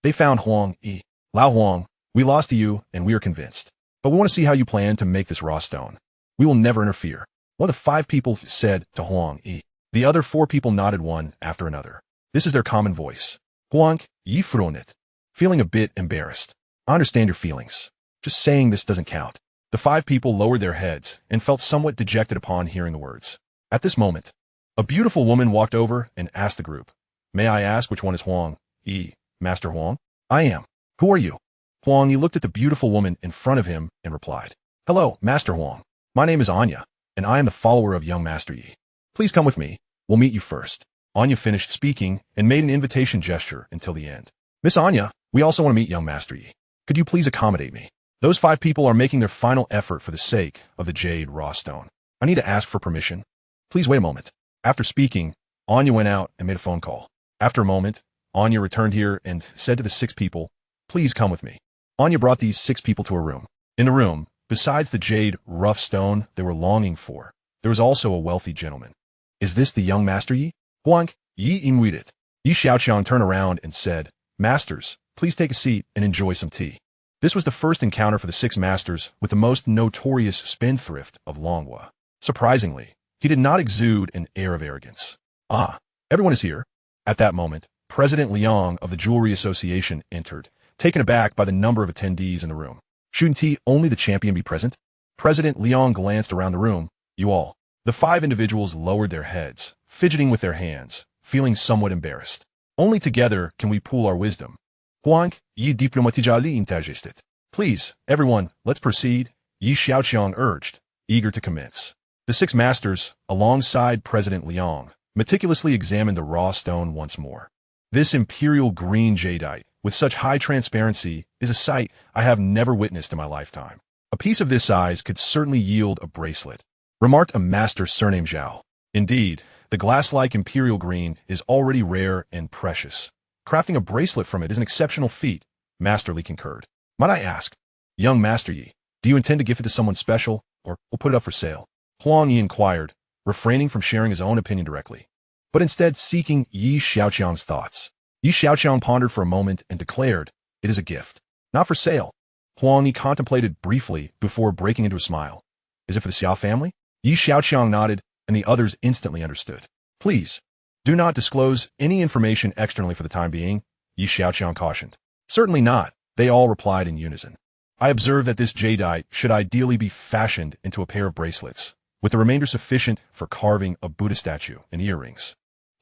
they found Huang Yi. Lao Huang, we lost to you, and we are convinced. But we want to see how you plan to make this raw stone. We will never interfere. One of the 5 people said to Huang Yi. The other 4 people nodded one after another. This is their common voice. Huang Yi fronit. Feeling a bit embarrassed. I understand your feelings. Just saying this doesn't count. The 5 people lowered their heads and felt somewhat dejected upon hearing the words. At this moment, a beautiful woman walked over and asked the group, "May I ask which one is Huang Yi, Master Huang?" "I am. Who are you?" Huang Yi looked at the beautiful woman in front of him and replied, "Hello, Master Huang. My name is Anya, and I am the follower of young Master Yi. Please come with me. We'll meet you first." Anya finished speaking and made an invitation gesture until the end. "Miss Anya, we also want to meet young Master Yi. Could you please accommodate me?" Those 5 people are making their final effort for the sake of the jade raw stone. I need to ask for permission. Please wait a moment. After speaking, Anya went out and made a phone call. After a moment, Anya returned here and said to the 6 people, "Please come with me." Anya brought these 6 people to a room. In the room, besides the jade rough stone they were longing for, there was also a wealthy gentleman. "Is this the young Master Yi?" Huang Yi invited. Yi Xiaoqiang turned around and said, "Masters, please take a seat and enjoy some tea." This was the first encounter for the 6 masters with the most notorious spendthrift of Longhua. Surprisingly, he did not exude an air of arrogance. "Ah, everyone is here." At that moment, President Liang of the Jewelry Association entered, taken aback by the number of attendees in the room. "Shouldn't only the champion be present?" President Liang glanced around the room. "You all." The 5 individuals lowered their heads, fidgeting with their hands, feeling somewhat embarrassed. "Only together can we pool our wisdom." Huang Yi diplomatijali intergested. "Please, everyone, let's proceed," Yi Xiaoqiang urged, eager to commence. The 6 masters, alongside President Liang, meticulously examined the raw stone once more. This imperial green jadeite, with such high transparency, is a sight I have never witnessed in my lifetime. A piece of this size could certainly yield a bracelet, remarked a master surnamed Zhao. Indeed, the glass-like imperial green is already rare and precious. Crafting a bracelet from it is an exceptional feat, Master Li concurred. "Might I ask, young Master Yi, do you intend to give it to someone special, or we'll put it up for sale?" Huang Yi inquired, refraining from sharing his own opinion directly, but instead seeking Yi Xiaoqiang's thoughts. Yi Xiaoqiang pondered for a moment and declared, "It is a gift, not for sale." Huang Yi contemplated briefly before breaking into a smile. "Is it for the Xia family?" Yi Xiaoqiang nodded, and the others instantly understood. "Please, do not disclose any information externally for the time being," Yi Xiaoqiang cautioned. "Certainly not," they all replied in unison. "I observe that this jadeite should ideally be fashioned into a pair of bracelets, with the remainder sufficient for carving a Buddha statue and earrings."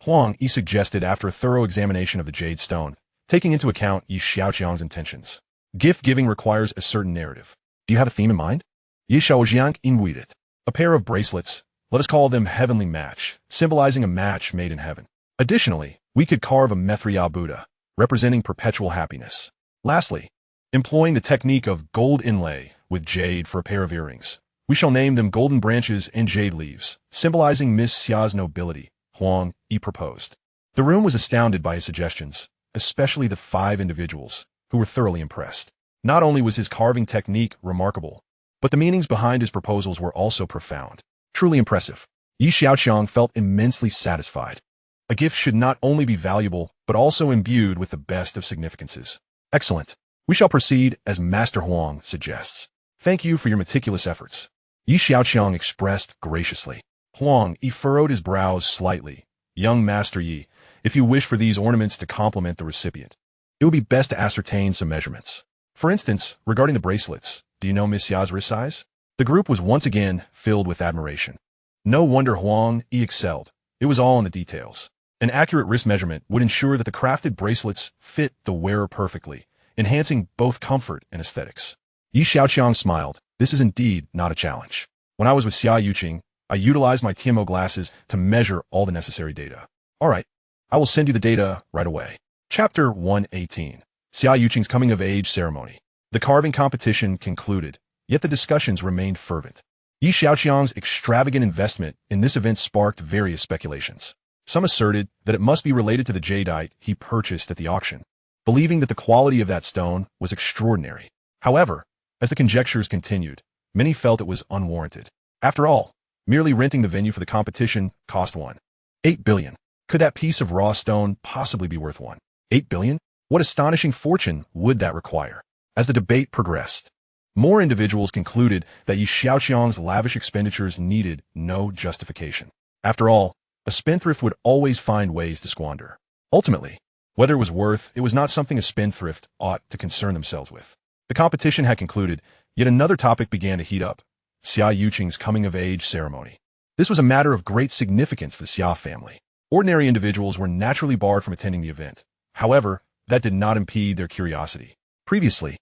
Huang Yi suggested after a thorough examination of the jade stone, taking into account Yi Xiaoqiang's intentions. "Gift-giving requires a certain narrative. Do you have a theme in mind?" Yi Xiaoqiang invited. "A pair of bracelets. Let us call them Heavenly Match, symbolizing a match made in heaven. Additionally, we could carve a Methriya Buddha, representing perpetual happiness. Lastly, employing the technique of gold inlay with jade for a pair of earrings. We shall name them Golden Branches and Jade Leaves, symbolizing Miss Xia's nobility," Huang Yi proposed. The room was astounded by his suggestions, especially the 5 individuals, who were thoroughly impressed. Not only was his carving technique remarkable, but the meanings behind his proposals were also profound. Truly impressive. Yi Xiaoqiang felt immensely satisfied. A gift should not only be valuable, but also imbued with the best of significances. "Excellent. We shall proceed as Master Huang suggests. Thank you for your meticulous efforts," Yi Xiaoqiang expressed graciously. Huang Yi furrowed his brows slightly. "Young Master Yi, if you wish for these ornaments to complement the recipient, it would be best to ascertain some measurements. For instance, regarding the bracelets, do you know Miss Xia's wrist size?" The group was once again filled with admiration. No wonder Huang Yi excelled. It was all in the details. An accurate wrist measurement would ensure that the crafted bracelets fit the wearer perfectly, enhancing both comfort and aesthetics. Yi Xiaoqiang smiled. "This is indeed not a challenge. When I was with Xiaoqiang, I utilized my TMO glasses to measure all the necessary data." "All right, I will send you the data right away." Chapter 118. Xiaoqiang's coming-of-age ceremony. The carving competition concluded, yet the discussions remained fervent. Xiaoqiang's extravagant investment in this event sparked various speculations. Some asserted that it must be related to the jadeite he purchased at the auction, believing that the quality of that stone was extraordinary. However, as the conjectures continued, many felt it was unwarranted. After all, merely renting the venue for the competition cost 1.8 billion. Could that piece of raw stone possibly be worth 1.8 billion? What astonishing fortune would that require? As the debate progressed, more individuals concluded that Xiaoqiang's lavish expenditures needed no justification. After all, a spendthrift would always find ways to squander. Ultimately, whether it was worth, it was not something a spendthrift ought to concern themselves with. The competition had concluded, yet another topic began to heat up: Xiaoqiang's coming-of-age ceremony. This was a matter of great significance for the Xia family. Ordinary individuals were naturally barred from attending the event. However, that did not impede their curiosity. Previously,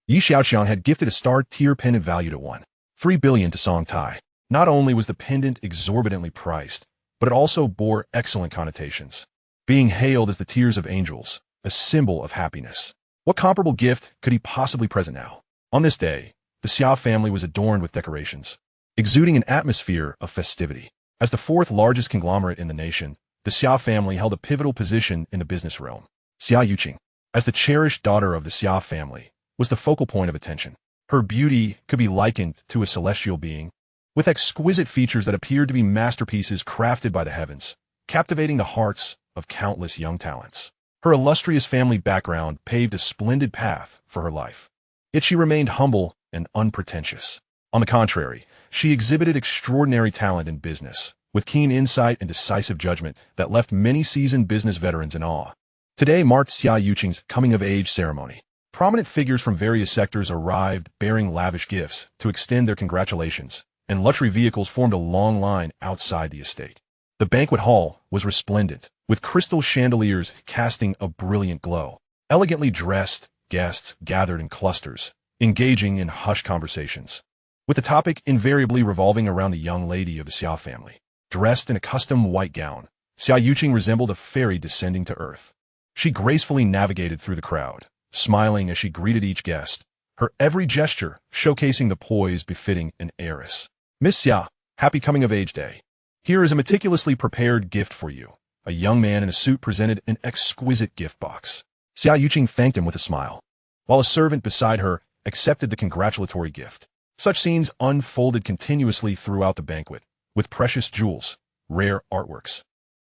Xiaoqiang had gifted a star-tier pendant valued at 1.3 billion to Song Tai. Not only was the pendant exorbitantly priced, but it also bore excellent connotations, being hailed as the tears of angels, a symbol of happiness. What comparable gift could he possibly present now? On this day, the Xia family was adorned with decorations, exuding an atmosphere of festivity. As the fourth largest conglomerate in the nation, the Xia family held a pivotal position in the business realm. Xiaoqiang, as the cherished daughter of the Xia family, was the focal point of attention. Her beauty could be likened to a celestial being, with exquisite features that appeared to be masterpieces crafted by the heavens, captivating the hearts of countless young talents. Her illustrious family background paved a splendid path for her life. Yet she remained humble and unpretentious. On the contrary, she exhibited extraordinary talent in business, with keen insight and decisive judgment that left many seasoned business veterans in awe. Today marked Xiaoqiang's coming-of-age ceremony. Prominent figures from various sectors arrived bearing lavish gifts to extend their congratulations, and luxury vehicles formed a long line outside the estate. The banquet hall was resplendent, with crystal chandeliers casting a brilliant glow. Elegantly dressed guests gathered in clusters, engaging in hushed conversations, with the topic invariably revolving around the young lady of the Xia family. Dressed in a custom white gown, Xiaoqiang resembled a fairy descending to earth. She gracefully navigated through the crowd, smiling as she greeted each guest, her every gesture showcasing the poise befitting an heiress. "Miss Xia, happy coming-of-age day. Here is a meticulously prepared gift for you." A young man in a suit presented an exquisite gift box. Xiaoqiang thanked him with a smile, while a servant beside her accepted the congratulatory gift. Such scenes unfolded continuously throughout the banquet, with precious jewels, rare artworks,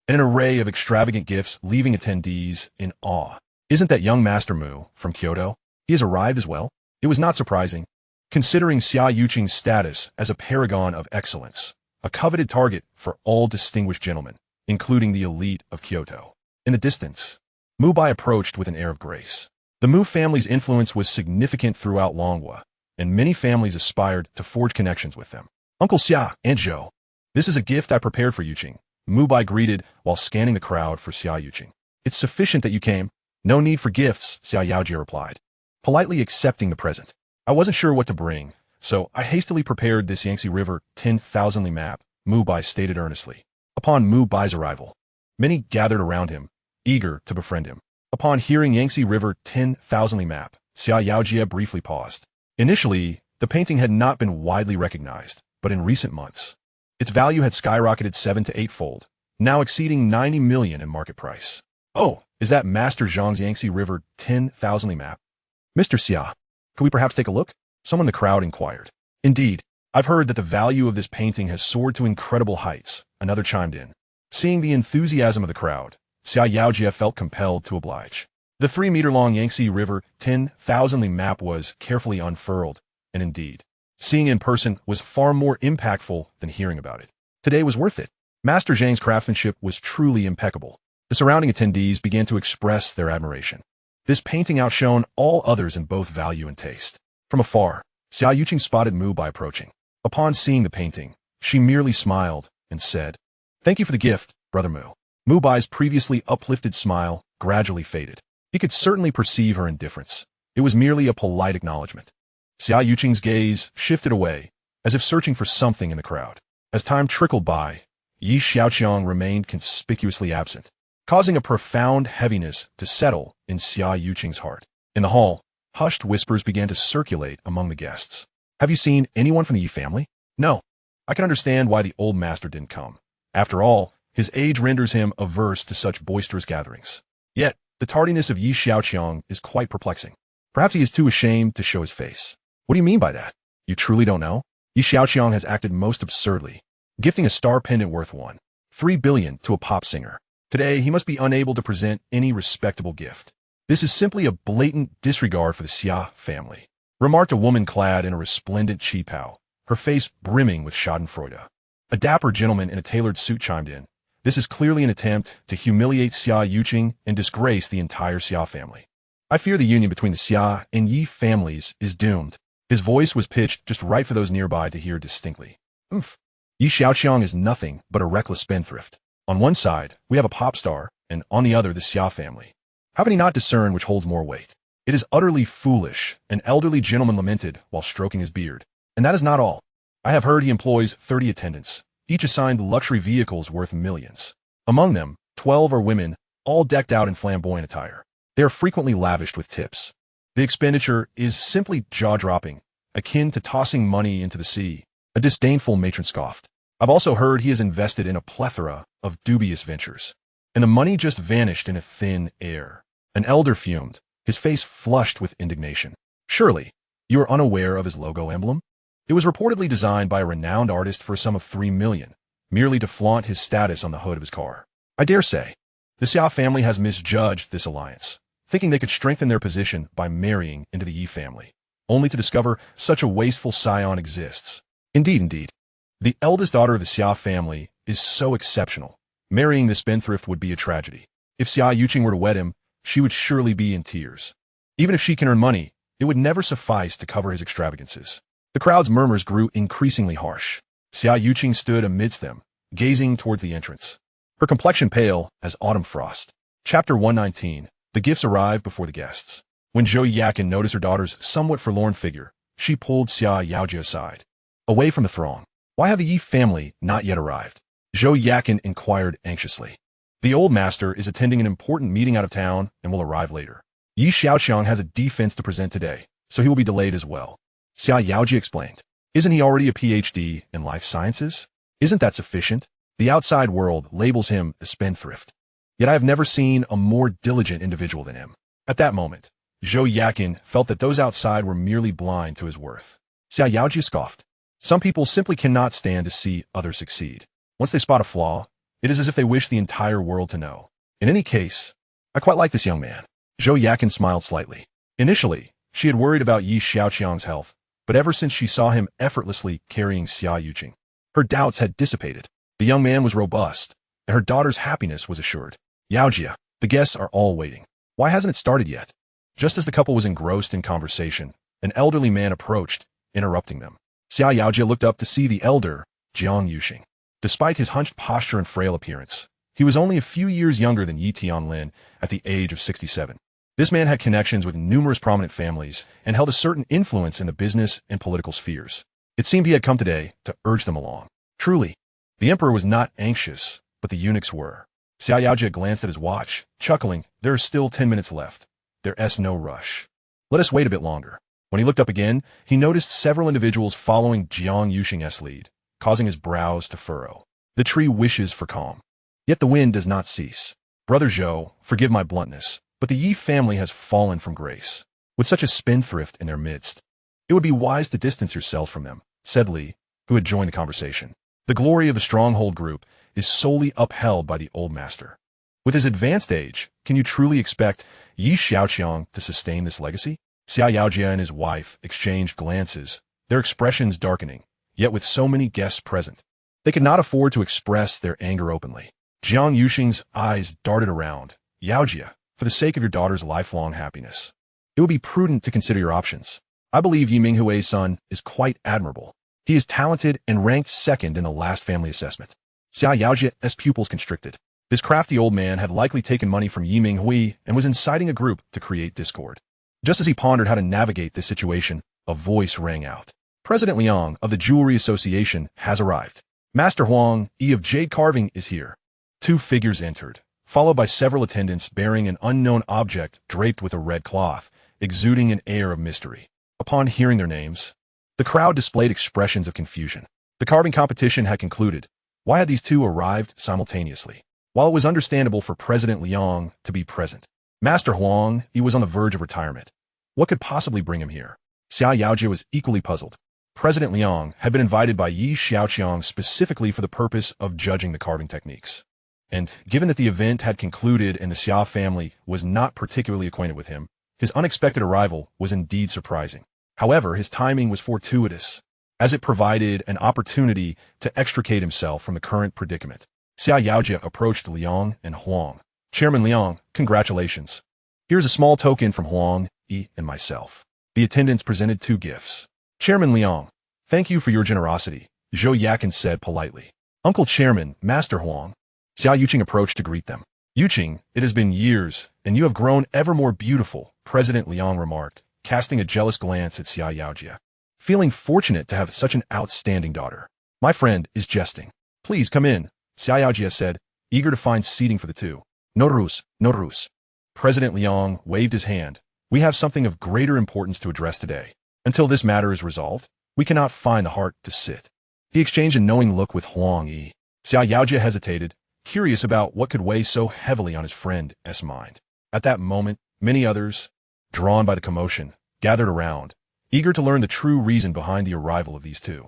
and an array of extravagant gifts leaving attendees in awe. "Isn't that young Master Mu from Kyoto? He has arrived as well?" It was not surprising, considering Xiaoqiang's status as a paragon of excellence, a coveted target for all distinguished gentlemen, including the elite of Kyoto. In the distance, Mu Bai approached with an air of grace. The Mu family's influence was significant throughout Longhua, and many families aspired to forge connections with them. "Uncle Xia, Aunt Zhou, this is a gift I prepared for Yuqing," Mu Bai greeted while scanning the crowd for Xiaoqiang. "It's sufficient that you came. No need for gifts," Xiaoqiang replied, politely accepting the present. "I wasn't sure what to bring, so I hastily prepared this Yangtze River 10,000 li map," Mu Bai stated earnestly. Upon Mu Bai's arrival, many gathered around him, eager to befriend him. Upon hearing Yangtze River 10,000 li map, Xiaoqiang briefly paused. Initially, the painting had not been widely recognized, but in recent months, its value had skyrocketed 7 to 8-fold, now exceeding 90 million in market price. "Oh, is that Master Zhang's Yangtze River 10,000 li map? Mr. Xia, could we perhaps take a look?" Someone in the crowd inquired. "Indeed, I've heard that the value of this painting has soared to incredible heights," another chimed in. Seeing the enthusiasm of the crowd, Xiaoqiang felt compelled to oblige. The 3-meter-long Yangtze River 10,000 li map was carefully unfurled, and indeed, seeing in person was far more impactful than hearing about it. Today was worth it. Master Zhang's craftsmanship was truly impeccable. The surrounding attendees began to express their admiration. This painting outshone all others in both value and taste. From afar, Xiaoqiang spotted Mu Bai approaching. Upon seeing the painting, she merely smiled and said, "Thank you for the gift, Brother Mu." Mu Bai's previously uplifted smile gradually faded. He could certainly perceive her indifference. It was merely a polite acknowledgement. Xiaoqiang's gaze shifted away, as if searching for something in the crowd. As time trickled by, Xiaoqiang remained conspicuously absent. causing a profound heaviness to settle in Xiaoqiang's heart. In the hall, hushed whispers began to circulate among the guests. Have you seen anyone from the Yi family? No. I can understand why the old master didn't come. After all, his age renders him averse to such boisterous gatherings. Yet, the tardiness of Yi Xiaoqiang is quite perplexing. Perhaps he is too ashamed to show his face. What do you mean by that? You truly don't know? Yi Xiaoqiang has acted most absurdly, gifting a star pendant worth $1.3 billion to a pop singer. Today, he must be unable to present any respectable gift. This is simply a blatant disregard for the Xia family, remarked a woman clad in a resplendent qipao, her face brimming with schadenfreude. A dapper gentleman in a tailored suit chimed in. This is clearly an attempt to humiliate Xiaoqiang and disgrace the entire Xia family. I fear the union between the Xia and Yi families is doomed. His voice was pitched just right for those nearby to hear distinctly. Oomph. Yi Xiaoqiang is nothing but a reckless spendthrift. On one side, we have a pop star, and on the other, the Xia family. How can he not discern which holds more weight? It is utterly foolish, an elderly gentleman lamented while stroking his beard. And that is not all. I have heard he employs 30 attendants, each assigned luxury vehicles worth millions. Among them, 12 are women, all decked out in flamboyant attire. They are frequently lavished with tips. The expenditure is simply jaw-dropping, akin to tossing money into the sea. A disdainful matron scoffed. I've also heard he has invested in a plethora of dubious ventures. And the money just vanished in a thin air. An elder fumed, his face flushed with indignation. Surely, you are unaware of his logo emblem? It was reportedly designed by a renowned artist for a sum of $3 million, merely to flaunt his status on the hood of his car. I dare say, the Xia family has misjudged this alliance, thinking they could strengthen their position by marrying into the Yi family, only to discover such a wasteful scion exists. Indeed. The eldest daughter of the Xia family is so exceptional. Marrying this spendthrift would be a tragedy. If Xiaoqiang were to wed him, she would surely be in tears. Even if she can earn money, it would never suffice to cover his extravagances. The crowd's murmurs grew increasingly harsh. Xiaoqiang stood amidst them, gazing towards the entrance. Her complexion pale as autumn frost. Chapter 119. The gifts arrived before the guests. When Xiaoqiang noticed her daughter's somewhat forlorn figure, she pulled Xiaoqiang aside. Away from the throng. Why have the Yi family not yet arrived? Xiaoqiang inquired anxiously. The old master is attending an important meeting out of town and will arrive later. Yi Xiaoqiang has a defense to present today, so he will be delayed as well. Xiaoqiang explained. Isn't he already a PhD in life sciences? Isn't that sufficient? The outside world labels him a spendthrift. Yet I have never seen a more diligent individual than him. At that moment, Xiaoqiang felt that those outside were merely blind to his worth. Xiaoqiang scoffed. Some people simply cannot stand to see others succeed. Once they spot a flaw, it is as if they wish the entire world to know. In any case, I quite like this young man. Xiaoqiang smiled slightly. Initially, she had worried about Yi Xiaoqiang's health, but ever since she saw him effortlessly carrying Xiaoqiang, her doubts had dissipated. The young man was robust, and her daughter's happiness was assured. Xiaoqiang, the guests are all waiting. Why hasn't it started yet? Just as the couple was engrossed in conversation, an elderly man approached, interrupting them. Xiaoqiang looked up to see the elder, Jiang Yuxing. Despite his hunched posture and frail appearance, he was only a few years younger than Yi Tianlin at the age of 67. This man had connections with numerous prominent families and held a certain influence in the business and political spheres. It seemed he had come today to urge them along. Truly, the emperor was not anxious, but the eunuchs were. Xiaoqiang glanced at his watch, chuckling, there are still 10 minutes left. There's no rush. Let us wait a bit longer. When he looked up again, he noticed several individuals following Jiang Yuxing's lead, causing his brows to furrow. The tree wishes for calm. Yet the wind does not cease. Brother Zhou, forgive my bluntness, but the Yi family has fallen from grace. With such a spendthrift in their midst, it would be wise to distance yourself from them, said Li, who had joined the conversation. The glory of the Stronghold Group is solely upheld by the old master. With his advanced age, can you truly expect Yi Xiaoqiang to sustain this legacy? Xiaoqiang and his wife exchanged glances, their expressions darkening, yet with so many guests present, they could not afford to express their anger openly. Jiang Yuxing's eyes darted around. Xiaoqiang, for the sake of your daughter's lifelong happiness, it would be prudent to consider your options. I believe Yi Minghui's son is quite admirable. He is talented and ranked second in the last family assessment. Xiaoqiang's pupils constricted. This crafty old man had likely taken money from Yi Minghui and was inciting a group to create discord. Just as he pondered how to navigate this situation, a voice rang out. President Liang of the Jewelry Association has arrived. Master Huang, E of Jade Carving, is here. Two figures entered, followed by several attendants bearing an unknown object draped with a red cloth, exuding an air of mystery. Upon hearing their names, the crowd displayed expressions of confusion. The carving competition had concluded. Why had these two arrived simultaneously? While it was understandable for President Liang to be present, Master Huang, he was on the verge of retirement. What could possibly bring him here? Xiaoqiang was equally puzzled. President Liang had been invited by Xiaoqiang specifically for the purpose of judging the carving techniques. And given that the event had concluded and the Xia family was not particularly acquainted with him, his unexpected arrival was indeed surprising. However, his timing was fortuitous, as it provided an opportunity to extricate himself from the current predicament. Xiaoqiang approached Liang and Huang. Chairman Liang, congratulations. Here's a small token from Huang, Yi, and myself. The attendants presented 2 gifts. Chairman Liang, thank you for your generosity, Xiaoqiang said politely. Uncle Chairman, Master Huang. Xiaoqiang approached to greet them. Yuqing, it has been years, and you have grown ever more beautiful, President Liang remarked, casting a jealous glance at Xiaoqiang. Feeling fortunate to have such an outstanding daughter. My friend is jesting. Please come in, Xiaoqiang said, eager to find seating for the two. No ruse. President Liang waved his hand. We have something of greater importance to address today. Until this matter is resolved, we cannot find the heart to sit. He exchanged a knowing look with Huang Yi. Xiaoqiang hesitated, curious about what could weigh so heavily on his friend's mind. At that moment, many others, drawn by the commotion, gathered around, eager to learn the true reason behind the arrival of these two.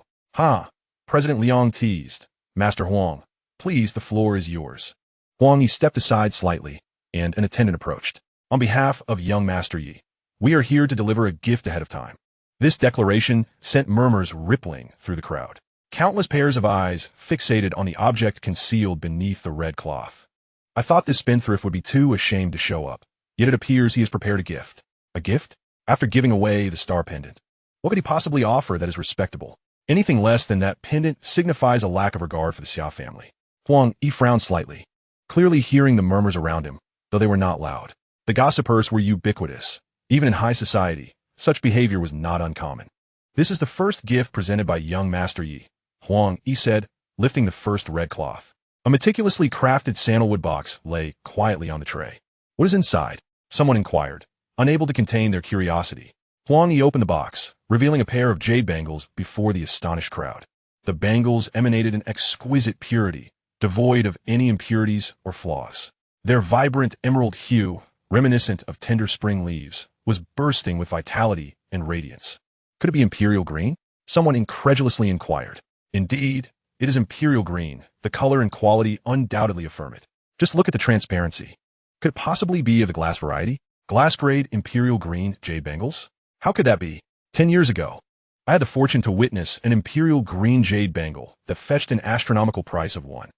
President Liang teased. Master Huang, please, the floor is yours. Huang Yi stepped aside slightly, and an attendant approached. On behalf of young Master Yi, we are here to deliver a gift ahead of time. This declaration sent murmurs rippling through the crowd. Countless pairs of eyes fixated on the object concealed beneath the red cloth. I thought this spendthrift would be too ashamed to show up, yet it appears he has prepared a gift. A gift? After giving away the star pendant, what could he possibly offer that is respectable? Anything less than that pendant signifies a lack of regard for the Xia family. Huang Yi frowned slightly, clearly hearing the murmurs around him, though they were not loud. The gossipers were ubiquitous. Even in high society, such behavior was not uncommon. This is the first gift presented by young Master Yi, Huang Yi said, lifting the first red cloth. A meticulously crafted sandalwood box lay quietly on the tray. What is inside? Someone inquired, unable to contain their curiosity. Huang Yi opened the box, revealing a pair of jade bangles before the astonished crowd. The bangles emanated an exquisite purity, devoid of any impurities or flaws. Their vibrant emerald hue, reminiscent of tender spring leaves, was bursting with vitality and radiance. Could it be imperial green? Someone incredulously inquired. Indeed, it is imperial green. The color and quality undoubtedly affirm it. Just look at the transparency. Could it possibly be of the glass variety? Glass-grade imperial green jade bangles? How could that be? 10 years ago, I had the fortune to witness an imperial green jade bangle that fetched an astronomical price of 1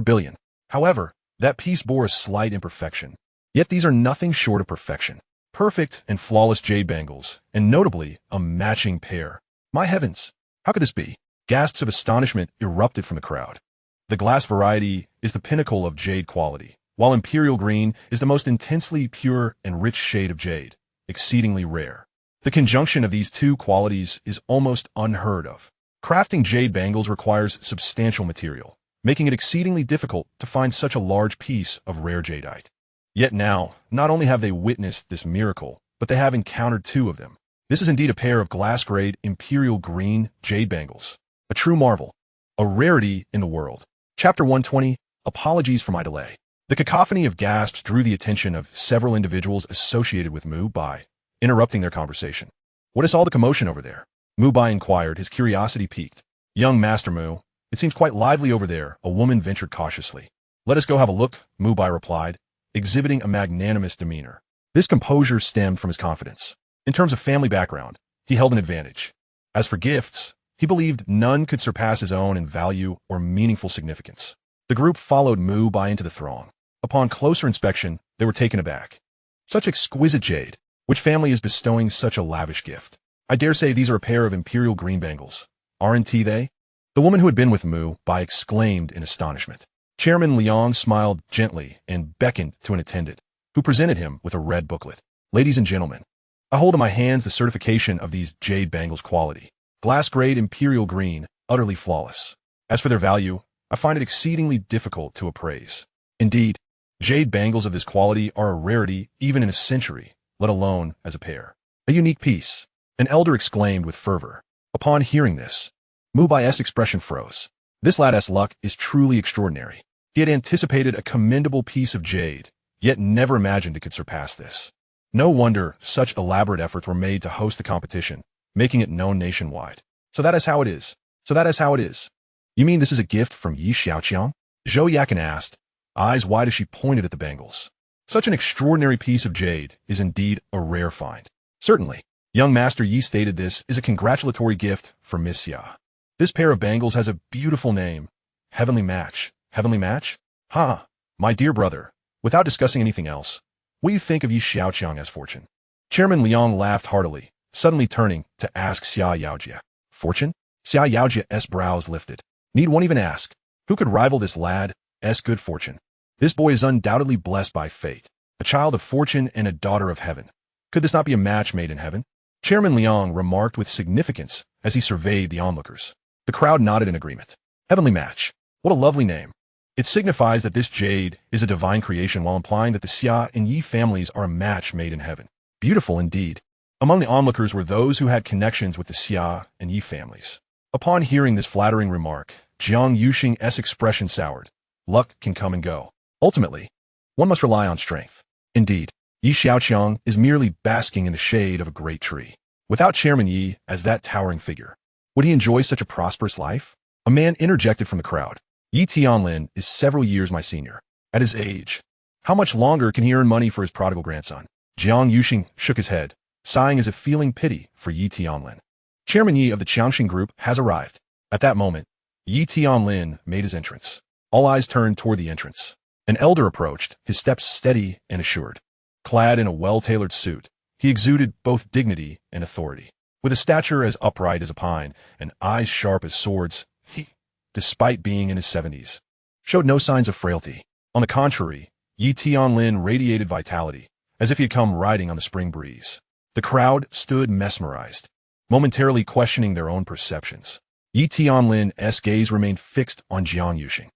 billion. However, that piece bore a slight imperfection. Yet these are nothing short of perfection. Perfect and flawless jade bangles, and notably, a matching pair. My heavens, how could this be? Gasps of astonishment erupted from the crowd. The glass variety is the pinnacle of jade quality, while imperial green is the most intensely pure and rich shade of jade, exceedingly rare. The conjunction of these two qualities is almost unheard of. Crafting jade bangles requires substantial material, making it exceedingly difficult to find such a large piece of rare jadeite. Yet now, not only have they witnessed this miracle, but they have encountered 2 of them. This is indeed a pair of glass-grade imperial green jade bangles. A true marvel. A rarity in the world. Chapter 120, Apologies for my delay. The cacophony of gasps drew the attention of several individuals associated with Mu Bai, interrupting their conversation. What is all the commotion over there? Mu Bai inquired, his curiosity piqued. Young Master Mu, it seems quite lively over there, a woman ventured cautiously. Let us go have a look, Mu Bai replied, exhibiting a magnanimous demeanor. This composure stemmed from his confidence. In terms of family background, he held an advantage. As for gifts, he believed none could surpass his own in value or meaningful significance. The group followed Mu Bai into the throng. Upon closer inspection, they were taken aback. Such exquisite jade. Which family is bestowing such a lavish gift? I dare say these are a pair of imperial green bangles. Aren't they? The woman who had been with Mu Bai exclaimed in astonishment. Chairman Liang smiled gently and beckoned to an attendant, who presented him with a red booklet. Ladies and gentlemen, I hold in my hands the certification of these jade bangles' quality. Glass-grade imperial green, utterly flawless. As for their value, I find it exceedingly difficult to appraise. Indeed, Jade bangles of this quality are a rarity even in a century, let alone as a pair. A unique piece, an elder exclaimed with fervor. Upon hearing this, Mubai's expression froze. This lad's luck is truly extraordinary. He had anticipated a commendable piece of jade, yet never imagined it could surpass this. No wonder such elaborate efforts were made to host the competition, making it known nationwide. So that is how it is. You mean this is a gift from Xiaoqiang? Xiaoqiang asked, eyes wide as she pointed at the bangles. Such an extraordinary piece of jade is indeed a rare find. Certainly. Young Master Yi stated this is a congratulatory gift for Miss Xia. This pair of bangles has a beautiful name. Heavenly match. Heavenly match? Ha! My dear brother, without discussing anything else, what do you think of Yi Xiaoqiang as fortune? Chairman Liang laughed heartily, suddenly turning to ask Xiaoqiang. Fortune? Xiaoqiang's brows lifted. Need one even ask? Who could rival this lad's good fortune? This boy is undoubtedly blessed by fate, a child of fortune and a daughter of heaven. Could this not be a match made in heaven? Chairman Liang remarked with significance as he surveyed the onlookers. The crowd nodded in agreement. Heavenly match. What a lovely name. It signifies that this jade is a divine creation while implying that the Xia and Yi families are a match made in heaven. Beautiful indeed. Among the onlookers were those who had connections with the Xia and Yi families. Upon hearing this flattering remark, Jiang Yuxing's expression soured. Luck can come and go. Ultimately, one must rely on strength. Indeed, Yi Xiaoqiang is merely basking in the shade of a great tree. Without Chairman Yi as that towering figure, would he enjoy such a prosperous life? A man interjected from the crowd. Yi Tianlin is several years my senior. At his age, how much longer can he earn money for his prodigal grandson? Jiang Yuxing shook his head, sighing as if feeling pity for Yi Tianlin. Chairman Yi of the Xia Group has arrived. At that moment, Yi Tianlin made his entrance. All eyes turned toward the entrance. An elder approached, his steps steady and assured. Clad in a well-tailored suit, he exuded both dignity and authority. With a stature as upright as a pine and eyes sharp as swords, he, despite being in his 70s, showed no signs of frailty. On the contrary, Yi Tianlin radiated vitality, as if he had come riding on the spring breeze. The crowd stood mesmerized, momentarily questioning their own perceptions. Yi Tianlin's gaze remained fixed on Jiang Yuxing.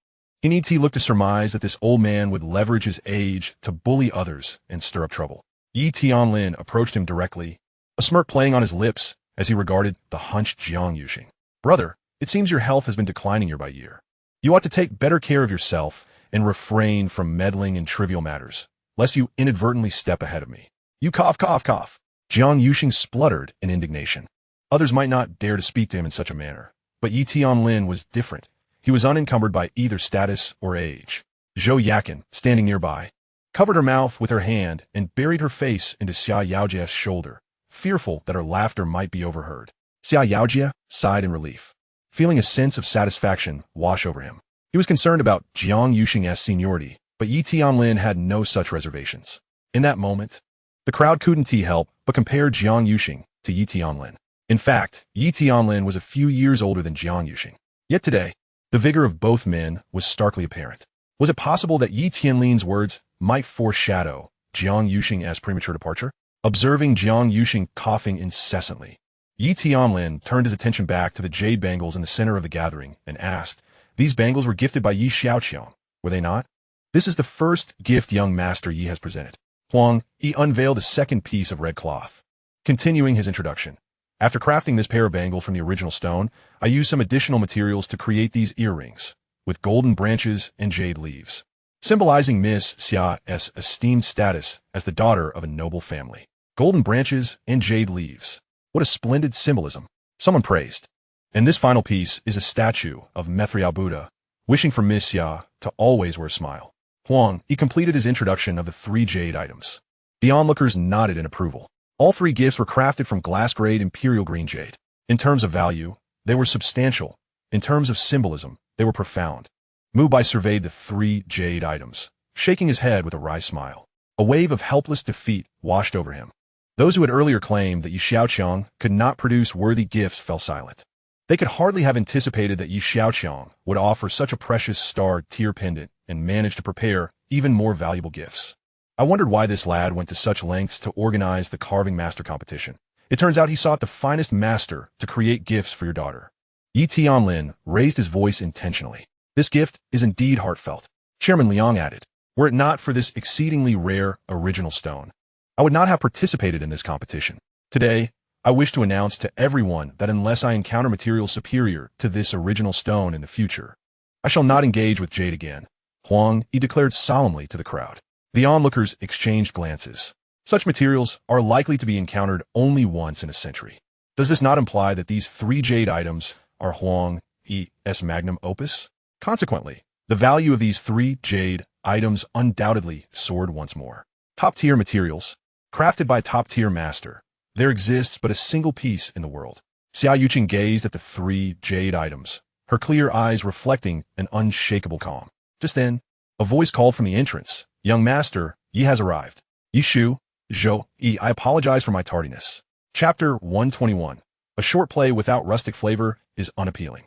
He looked to surmise that this old man would leverage his age to bully others and stir up trouble. Yi Tianlin approached him directly, a smirk playing on his lips as he regarded the hunched Jiang Yuxing. Brother, it seems your health has been declining year by year. You ought to take better care of yourself and refrain from meddling in trivial matters, lest you inadvertently step ahead of me. You cough. Jiang Yuxing spluttered in indignation. Others might not dare to speak to him in such a manner, but Yi Tianlin was different. He was unencumbered by either status or age. Xiaoqiang, standing nearby, covered her mouth with her hand and buried her face into Xiaoqiang's shoulder, fearful that her laughter might be overheard. Xiaoqiang sighed in relief, feeling a sense of satisfaction wash over him. He was concerned about Jiang Yuxing's seniority, but Yi Tianlin had no such reservations. In that moment, the crowd couldn't help but compare Jiang Yuxing to Yi Tianlin. In fact, Yi Tianlin was a few years older than Jiang Yuxing. Yet today, the vigor of both men was starkly apparent. Was it possible that Yi Tianlin's words might foreshadow Jiang Yuxing's premature departure? Observing Jiang Yuxing coughing incessantly, Yi Tianlin turned his attention back to the jade bangles in the center of the gathering and asked, "These bangles were gifted by Yi Xiaoqiang, were they not?" "This is the first gift young Master Yi has presented." Huang Yi unveiled a second piece of red cloth. Continuing his introduction, "After crafting this pair of bangles from the original stone, I used some additional materials to create these earrings, with golden branches and jade leaves, symbolizing Miss Xia's esteemed status as the daughter of a noble family. Golden branches and jade leaves. What a splendid symbolism," someone praised. And this final piece is a statue of Methriel Buddha, wishing for Miss Xia to always wear a smile. Huang Yi completed his introduction of the 3 jade items. The onlookers nodded in approval. All 3 gifts were crafted from glass-grade imperial green jade. In terms of value, they were substantial. In terms of symbolism, they were profound. Mubai surveyed the 3 jade items, shaking his head with a wry smile. A wave of helpless defeat washed over him. Those who had earlier claimed that Yi Xiaoqiang could not produce worthy gifts fell silent. They could hardly have anticipated that Yi Xiaoqiang would offer such a precious star tier pendant and manage to prepare even more valuable gifts. I wondered why this lad went to such lengths to organize the carving master competition. It turns out he sought the finest master to create gifts for your daughter. Yi Tianlin raised his voice intentionally. This gift is indeed heartfelt. Chairman Liang added, Were it not for this exceedingly rare original stone, I would not have participated in this competition. Today, I wish to announce to everyone that unless I encounter materials superior to this original stone in the future, I shall not engage with jade again. Huang Yi declared solemnly to the crowd. The onlookers exchanged glances. Such materials are likely to be encountered only once in a century. Does this not imply that these 3 jade items are Huang Yi's magnum opus? Consequently, the value of these 3 jade items undoubtedly soared once more. Top-tier materials, crafted by a top-tier master. There exists but a single piece in the world. Xiaoqiang gazed at the 3 jade items, her clear eyes reflecting an unshakable calm. Just then, a voice called from the entrance. Young master, Yi has arrived. Yishu, Zhou, Yi, I apologize for my tardiness. Chapter 121. A short play without rustic flavor is unappealing.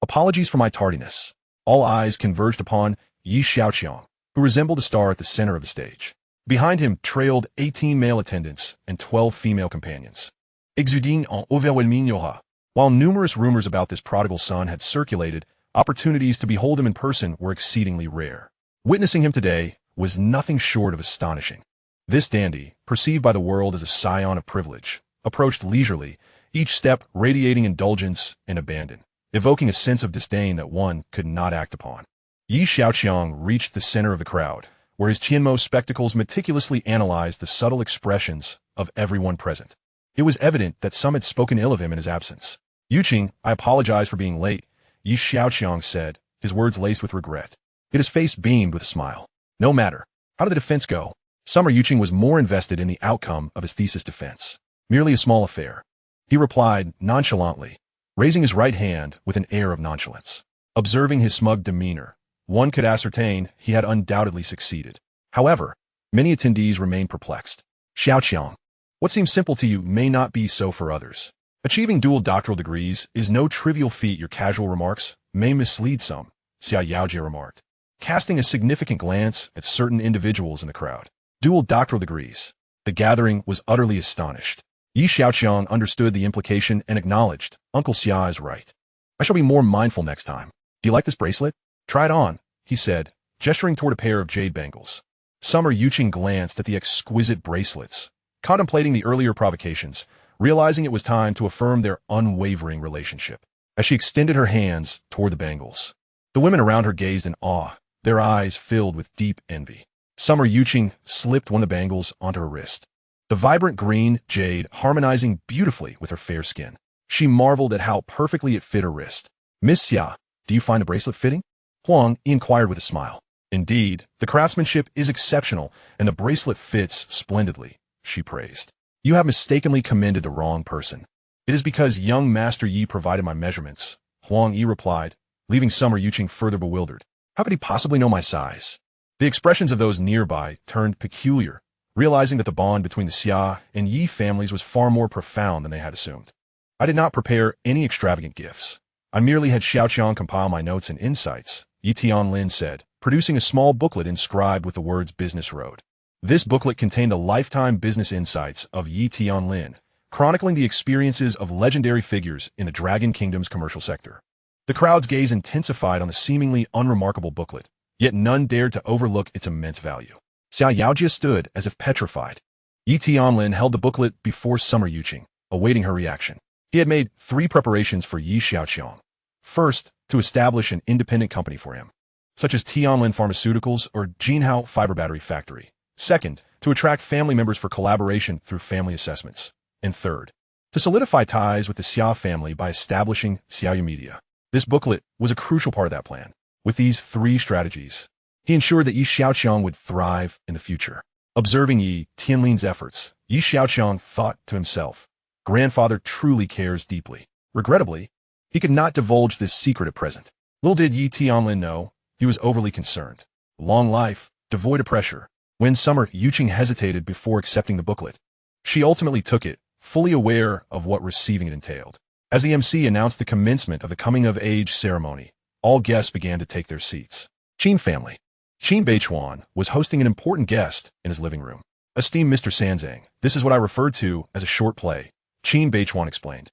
Apologies for my tardiness. All eyes converged upon Yi Xiaoqiang, who resembled a star at the center of the stage. Behind him trailed 18 male attendants and 12 female companions. Exuding en overwhelming aura. While numerous rumors about this prodigal son had circulated, opportunities to behold him in person were exceedingly rare. Witnessing him today was nothing short of astonishing. This dandy, perceived by the world as a scion of privilege, approached leisurely, each step radiating indulgence and abandon, evoking a sense of disdain that one could not act upon. Yi Xiaoqiang reached the center of the crowd, where his Qianmo spectacles meticulously analyzed the subtle expressions of everyone present. It was evident that some had spoken ill of him in his absence. Yuqing, I apologize for being late, Yi Xiaoqiang said, his words laced with regret. Yet his face beamed with a smile. No matter. How did the defense go? Summer Yuqing was more invested in the outcome of his thesis defense. Merely a small affair. He replied nonchalantly, raising his right hand with an air of nonchalance. Observing his smug demeanor, one could ascertain he had undoubtedly succeeded. However, many attendees remained perplexed. Xiaoqiang, what seems simple to you may not be so for others. Achieving dual doctoral degrees is no trivial feat. Your casual remarks may mislead some, Xia Yaojie remarked, casting a significant glance at certain individuals in the crowd. Dual doctoral degrees. The gathering was utterly astonished. Yi Xiaoqiang understood the implication and acknowledged, Uncle Xia is right. I shall be more mindful next time. Do you like this bracelet? Try it on, he said, gesturing toward a pair of jade bangles. Summer Yuqing glanced at the exquisite bracelets, contemplating the earlier provocations, realizing it was time to affirm their unwavering relationship. As she extended her hands toward the bangles, the women around her gazed in awe, their eyes filled with deep envy. Summer Yuqing slipped one of the bangles onto her wrist, the vibrant green jade harmonizing beautifully with her fair skin. She marveled at how perfectly it fit her wrist. Miss Xia, do you find the bracelet fitting? Huang Yi inquired with a smile. Indeed, the craftsmanship is exceptional, and the bracelet fits splendidly, she praised. You have mistakenly commended the wrong person. It is because young Master Yi provided my measurements, Huang Yi replied, leaving Summer Yuqing further bewildered. How could he possibly know my size? The expressions of those nearby turned peculiar, realizing that the bond between the Xia and Yi families was far more profound than they had assumed. I did not prepare any extravagant gifts. I merely had Xiaoqiang compile my notes and insights, Yi Tianlin said, producing a small booklet inscribed with the words Business Road. This booklet contained the lifetime business insights of Yi Tianlin, chronicling the experiences of legendary figures in the Dragon Kingdom's commercial sector. The crowd's gaze intensified on the seemingly unremarkable booklet, yet none dared to overlook its immense value. Xia Yaojie stood as if petrified. Yi Tianlin held the booklet before Summer Yuqing, awaiting her reaction. He had made 3 preparations for Yi Xiaoqiang. First, to establish an independent company for him, such as Tianlin Pharmaceuticals or Jinhao Fiber Battery Factory. Second, to attract family members for collaboration through family assessments. And third, to solidify ties with the Xia family by establishing Xiaoyu Media. This booklet was a crucial part of that plan. With these 3 strategies, he ensured that Yi Xiaoqiang would thrive in the future. Observing Yi Tianlin's efforts, Yi Xiaoqiang thought to himself, grandfather truly cares deeply. Regrettably, he could not divulge this secret at present. Little did Yi Tianlin know, he was overly concerned. Long life, devoid of pressure. When Summer Yuqing hesitated before accepting the booklet, she ultimately took it, fully aware of what receiving it entailed. As the MC announced the commencement of the coming-of-age ceremony, all guests began to take their seats. Qin family. Qin Beichuan was hosting an important guest in his living room. Esteemed Mr. Sanzang, this is what I referred to as a short play, Qin Beichuan explained.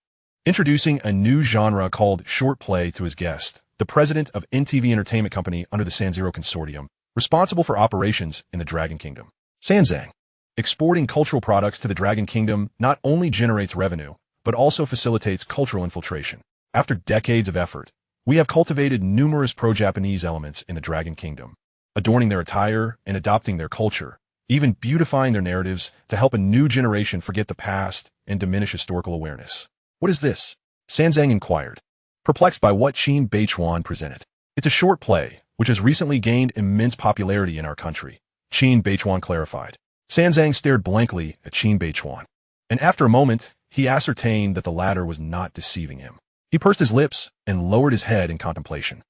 Introducing a new genre called short play to his guest, the president of NTV Entertainment Company under the Sanzero Consortium, responsible for operations in the Dragon Kingdom. Sanzang. Exporting cultural products to the Dragon Kingdom not only generates revenue, but also facilitates cultural infiltration. After decades of effort, we have cultivated numerous pro-Japanese elements in the Dragon Kingdom, adorning their attire and adopting their culture, even beautifying their narratives to help a new generation forget the past and diminish historical awareness. What is this? Sanzang inquired, perplexed by what Qin Beichuan presented. It's a short play, which has recently gained immense popularity in our country, Qin Beichuan clarified. Sanzang stared blankly at Qin Beichuan, and after a moment, he ascertained that the latter was not deceiving him. He pursed his lips and lowered his head in contemplation.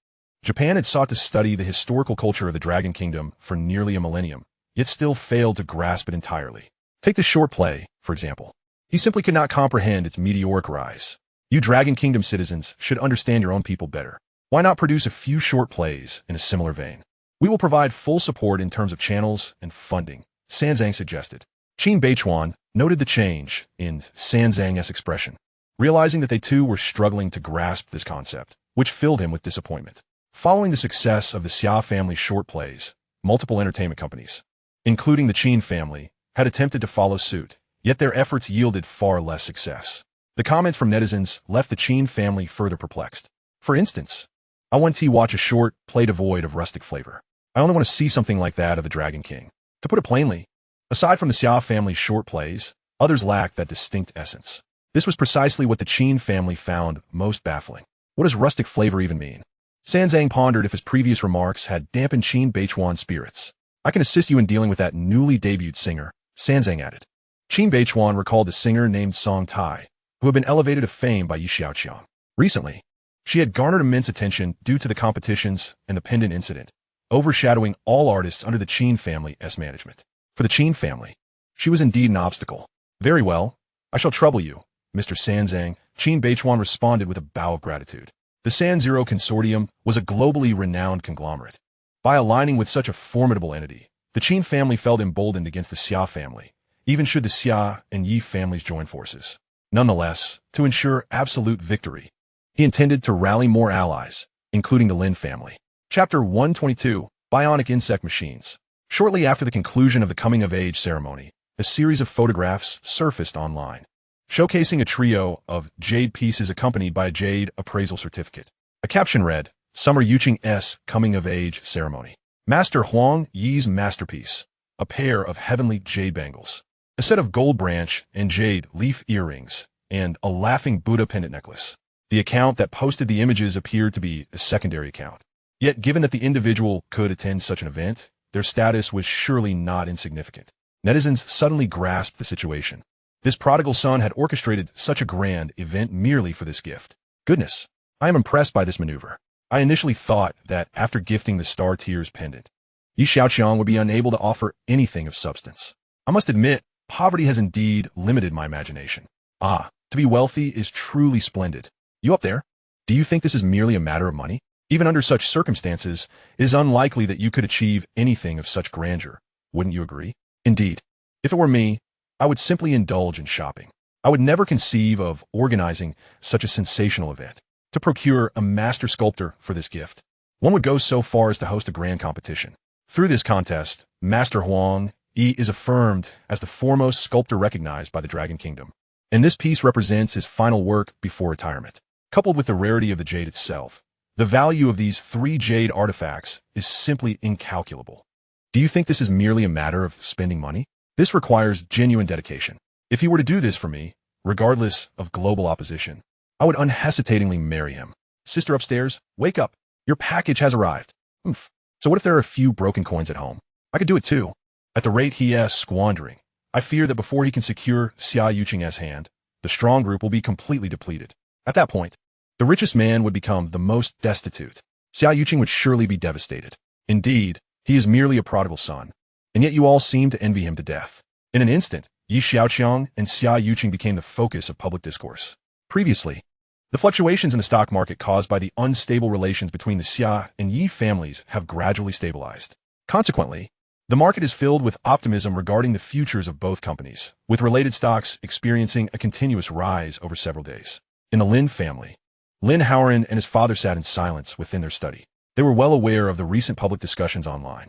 Japan had sought to study the historical culture of the Dragon Kingdom for nearly a millennium, yet still failed to grasp it entirely. Take this short play, for example. He simply could not comprehend its meteoric rise. You Dragon Kingdom citizens should understand your own people better. Why not produce a few short plays in a similar vein? We will provide full support in terms of channels and funding, Sanzang suggested. Qin Beichuan noted the change in Sanzang's expression, realizing that they too were struggling to grasp this concept, which filled him with disappointment. Following the success of the Xia family's short plays, multiple entertainment companies, including the Qin family, had attempted to follow suit, yet their efforts yielded far less success. The comments from netizens left the Qin family further perplexed. For instance, I want to watch a short play devoid of rustic flavor. I only want to see something like that of the Dragon King. To put it plainly, aside from the Xia family's short plays, others lacked that distinct essence. This was precisely what the Qin family found most baffling. What does rustic flavor even mean? Sanzang pondered if his previous remarks had dampened Qin Beichuan's spirits. I can assist you in dealing with that newly debuted singer, Sanzang added. Qin Beichuan recalled a singer named Song Tai, who had been elevated to fame by Xiaoqiang. Recently, she had garnered immense attention due to the competitions and the pendant incident, overshadowing all artists under the Qin family's management. For the Qin family, she was indeed an obstacle. Very well, I shall trouble you, Mr. Sanzang, Qin Beichuan responded with a bow of gratitude. The San Zero Consortium was a globally renowned conglomerate. By aligning with such a formidable entity, the Qin family felt emboldened against the Xia family, even should the Xia and Yi families join forces. Nonetheless, to ensure absolute victory, he intended to rally more allies, including the Lin family. Chapter 122, Bionic Insect Machines. Shortly after the conclusion of the coming-of-age ceremony, a series of photographs surfaced online, showcasing a trio of jade pieces accompanied by a jade appraisal certificate. A caption read, Summer Xiaoqiang's coming-of-age ceremony. Master Huang Yi's masterpiece, a pair of heavenly jade bangles, a set of gold branch and jade leaf earrings, and a laughing Buddha pendant necklace. The account that posted the images appeared to be a secondary account. Yet, given that the individual could attend such an event, their status was surely not insignificant. Netizens suddenly grasped the situation. This prodigal son had orchestrated such a grand event merely for this gift. Goodness, I am impressed by this maneuver. I initially thought that after gifting the Star Tears pendant, Xiaoqiang would be unable to offer anything of substance. I must admit, poverty has indeed limited my imagination. To be wealthy is truly splendid. You up there? Do you think this is merely a matter of money? Even under such circumstances, it is unlikely that you could achieve anything of such grandeur. Wouldn't you agree? Indeed. If it were me, I would simply indulge in shopping. I would never conceive of organizing such a sensational event. To procure a master sculptor for this gift, one would go so far as to host a grand competition. Through this contest, Master Huang Yi is affirmed as the foremost sculptor recognized by the Dragon Kingdom, and this piece represents his final work before retirement. Coupled with the rarity of the jade itself, the value of these 3 jade artifacts is simply incalculable. Do you think this is merely a matter of spending money? This requires genuine dedication. If he were to do this for me, regardless of global opposition, I would unhesitatingly marry him. Sister upstairs, wake up. Your package has arrived. Oomph. So what if there are a few broken coins at home? I could do it too. At the rate he is squandering, I fear that before he can secure Xiaoqiang's hand, the strong group will be completely depleted. At that point, the richest man would become the most destitute. Xiaoqiang would surely be devastated. Indeed, he is merely a prodigal son, and yet you all seem to envy him to death. In an instant, Xiaoqiang and Xiaoqiang became the focus of public discourse. Previously, the fluctuations in the stock market caused by the unstable relations between the Xia and Yi families have gradually stabilized. Consequently, the market is filled with optimism regarding the futures of both companies, with related stocks experiencing a continuous rise over several days. In the Lin family, Lin Howren and his father sat in silence within their study. They were well aware of the recent public discussions online.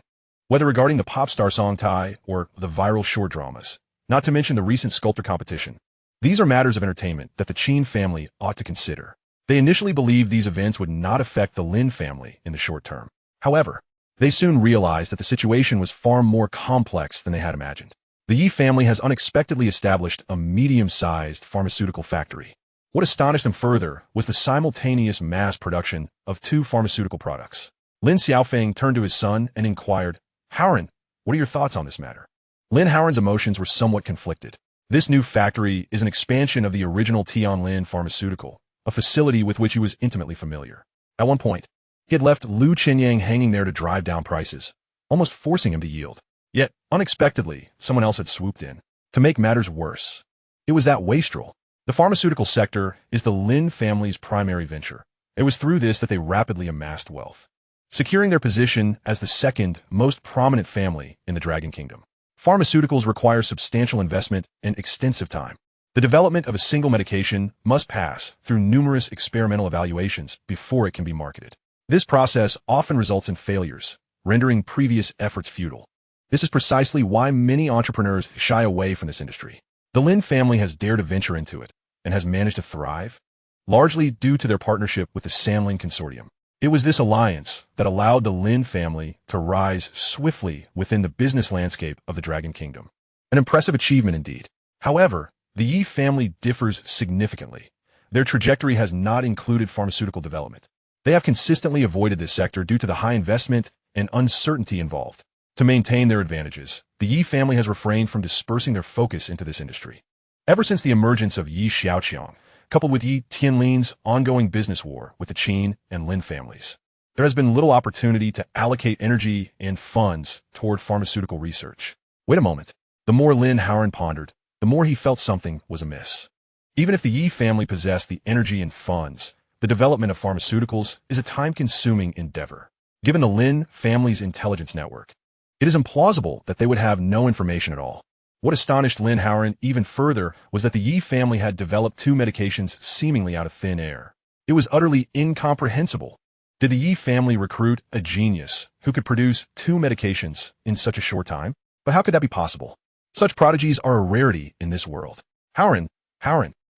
Whether regarding the pop star song Tai or the viral short dramas, not to mention the recent sculptor competition. These are matters of entertainment that the Qin family ought to consider. They initially believed these events would not affect the Lin family in the short term. However, they soon realized that the situation was far more complex than they had imagined. The Yi family has unexpectedly established a medium-sized pharmaceutical factory. What astonished them further was the simultaneous mass production of 2 pharmaceutical products. Lin Xiaoqiang turned to his son and inquired, "Haoran, what are your thoughts on this matter?" Lin Haoran's emotions were somewhat conflicted. This new factory is an expansion of the original Tianlin Pharmaceutical, a facility with which he was intimately familiar. At one point, he had left Lu Qinyang hanging there to drive down prices, almost forcing him to yield. Yet, unexpectedly, someone else had swooped in. To make matters worse, it was that wastrel. The pharmaceutical sector is the Lin family's primary venture. It was through this that they rapidly amassed wealth, securing their position as the second most prominent family in the Dragon Kingdom. Pharmaceuticals require substantial investment and extensive time. The development of a single medication must pass through numerous experimental evaluations before it can be marketed. This process often results in failures, rendering previous efforts futile. This is precisely why many entrepreneurs shy away from this industry. The Lin family has dared to venture into it and has managed to thrive, largely due to their partnership with the Sanling Consortium. It was this alliance that allowed the Lin family to rise swiftly within the business landscape of the Dragon Kingdom. An impressive achievement indeed. However, the Yi family differs significantly. Their trajectory has not included pharmaceutical development. They have consistently avoided this sector due to the high investment and uncertainty involved. To maintain their advantages, the Yi family has refrained from dispersing their focus into this industry. Ever since the emergence of Yi Xiaoqiang, coupled with Yi Tianlin's ongoing business war with the Qin and Lin families, there has been little opportunity to allocate energy and funds toward pharmaceutical research. Wait a moment. The more Lin Haoran pondered, the more he felt something was amiss. Even if the Yi family possessed the energy and funds, the development of pharmaceuticals is a time-consuming endeavor. Given the Lin family's intelligence network, it is implausible that they would have no information at all. What astonished Lin Haoran even further was that the Yi family had developed 2 medications seemingly out of thin air. It was utterly incomprehensible. Did the Yi family recruit a genius who could produce 2 medications in such a short time? But how could that be possible? Such prodigies are a rarity in this world. Haoran,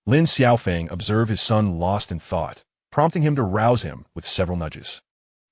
Lin Xiaoqiang observed his son lost in thought, prompting him to rouse him with several nudges.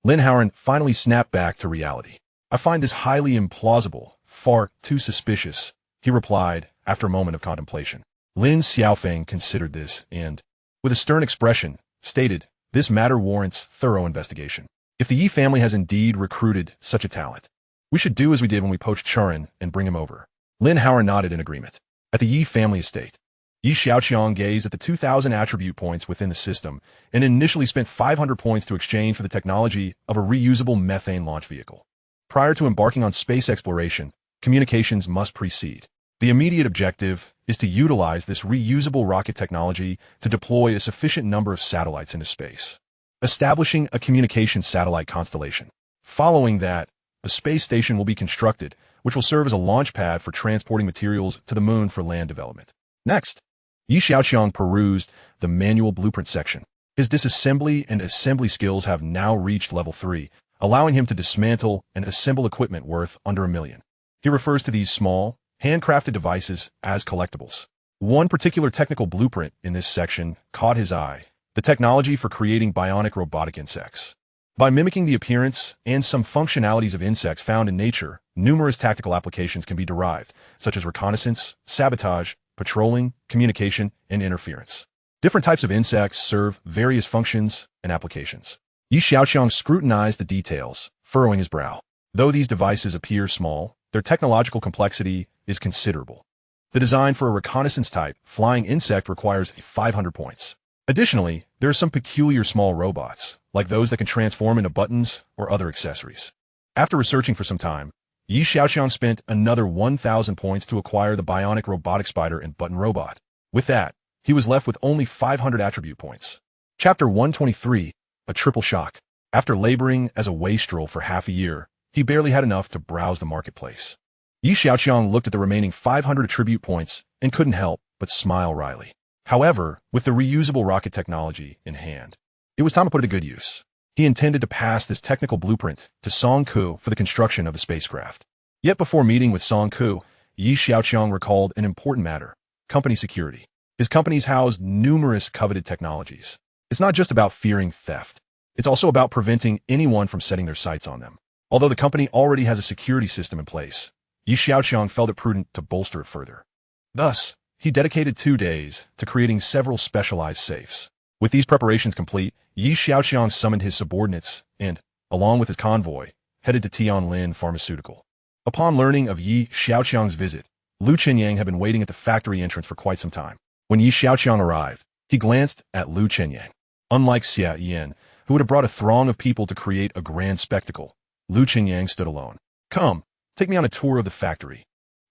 Lin Haoran finally snapped back to reality. "I find this highly implausible, far too suspicious," he replied after a moment of contemplation. Lin Xiaoqiang considered this and, with a stern expression, stated, "This matter warrants thorough investigation. If the Yi family has indeed recruited such a talent, we should do as we did when we poached Churin and bring him over." Lin Haoran nodded in agreement. At the Yi family estate, Yi Xiaoqiang gazed at the 2,000 attribute points within the system and initially spent 500 points to exchange for the technology of a reusable methane launch vehicle. Prior to embarking on space exploration, communications must precede. The immediate objective is to utilize this reusable rocket technology to deploy a sufficient number of satellites into space, establishing a communications satellite constellation. Following that, a space station will be constructed, which will serve as a launch pad for transporting materials to the moon for land development. Next, Yi Xiaoqiang perused the manual blueprint section. His disassembly and assembly skills have now reached level 3, allowing him to dismantle and assemble equipment worth under $1 million. He refers to these small, handcrafted devices as collectibles. One particular technical blueprint in this section caught his eye: the technology for creating bionic robotic insects. By mimicking the appearance and some functionalities of insects found in nature, numerous tactical applications can be derived, such as reconnaissance, sabotage, patrolling, communication, and interference. Different types of insects serve various functions and applications. Yi Xiaoqiang scrutinized the details, furrowing his brow. Though these devices appear small, their technological complexity is considerable. The design for a reconnaissance-type flying insect requires 500 points. Additionally, there are some peculiar small robots, like those that can transform into buttons or other accessories. After researching for some time, Yi Xiaoqiang spent another 1,000 points to acquire the bionic robotic spider and button robot. With that, he was left with only 500 attribute points. Chapter 123, A Triple Shock. After laboring as a wastrel for half a year, he barely had enough to browse the marketplace. Yi Xiaoqiang looked at the remaining 500 attribute points and couldn't help but smile wryly. However, with the reusable rocket technology in hand, it was time to put it to good use. He intended to pass this technical blueprint to Song Ku for the construction of the spacecraft. Yet before meeting with Song Ku, Xiaoqiang recalled an important matter: company security. His companies housed numerous coveted technologies. It's not just about fearing theft. It's also about preventing anyone from setting their sights on them. Although the company already has a security system in place, Xiaoqiang felt it prudent to bolster it further. Thus, he dedicated 2 days to creating several specialized safes. With these preparations complete, Xiaoqiang summoned his subordinates and, along with his convoy, headed to Tianlin Pharmaceutical. Upon learning of Xiaoqiang's visit, Lu Chenyang had been waiting at the factory entrance for quite some time. When Xiaoqiang arrived, he glanced at Lu Chenyang. Unlike Xiaoqiang, who would have brought a throng of people to create a grand spectacle, Lu Chenyang stood alone. "Come, take me on a tour of the factory,"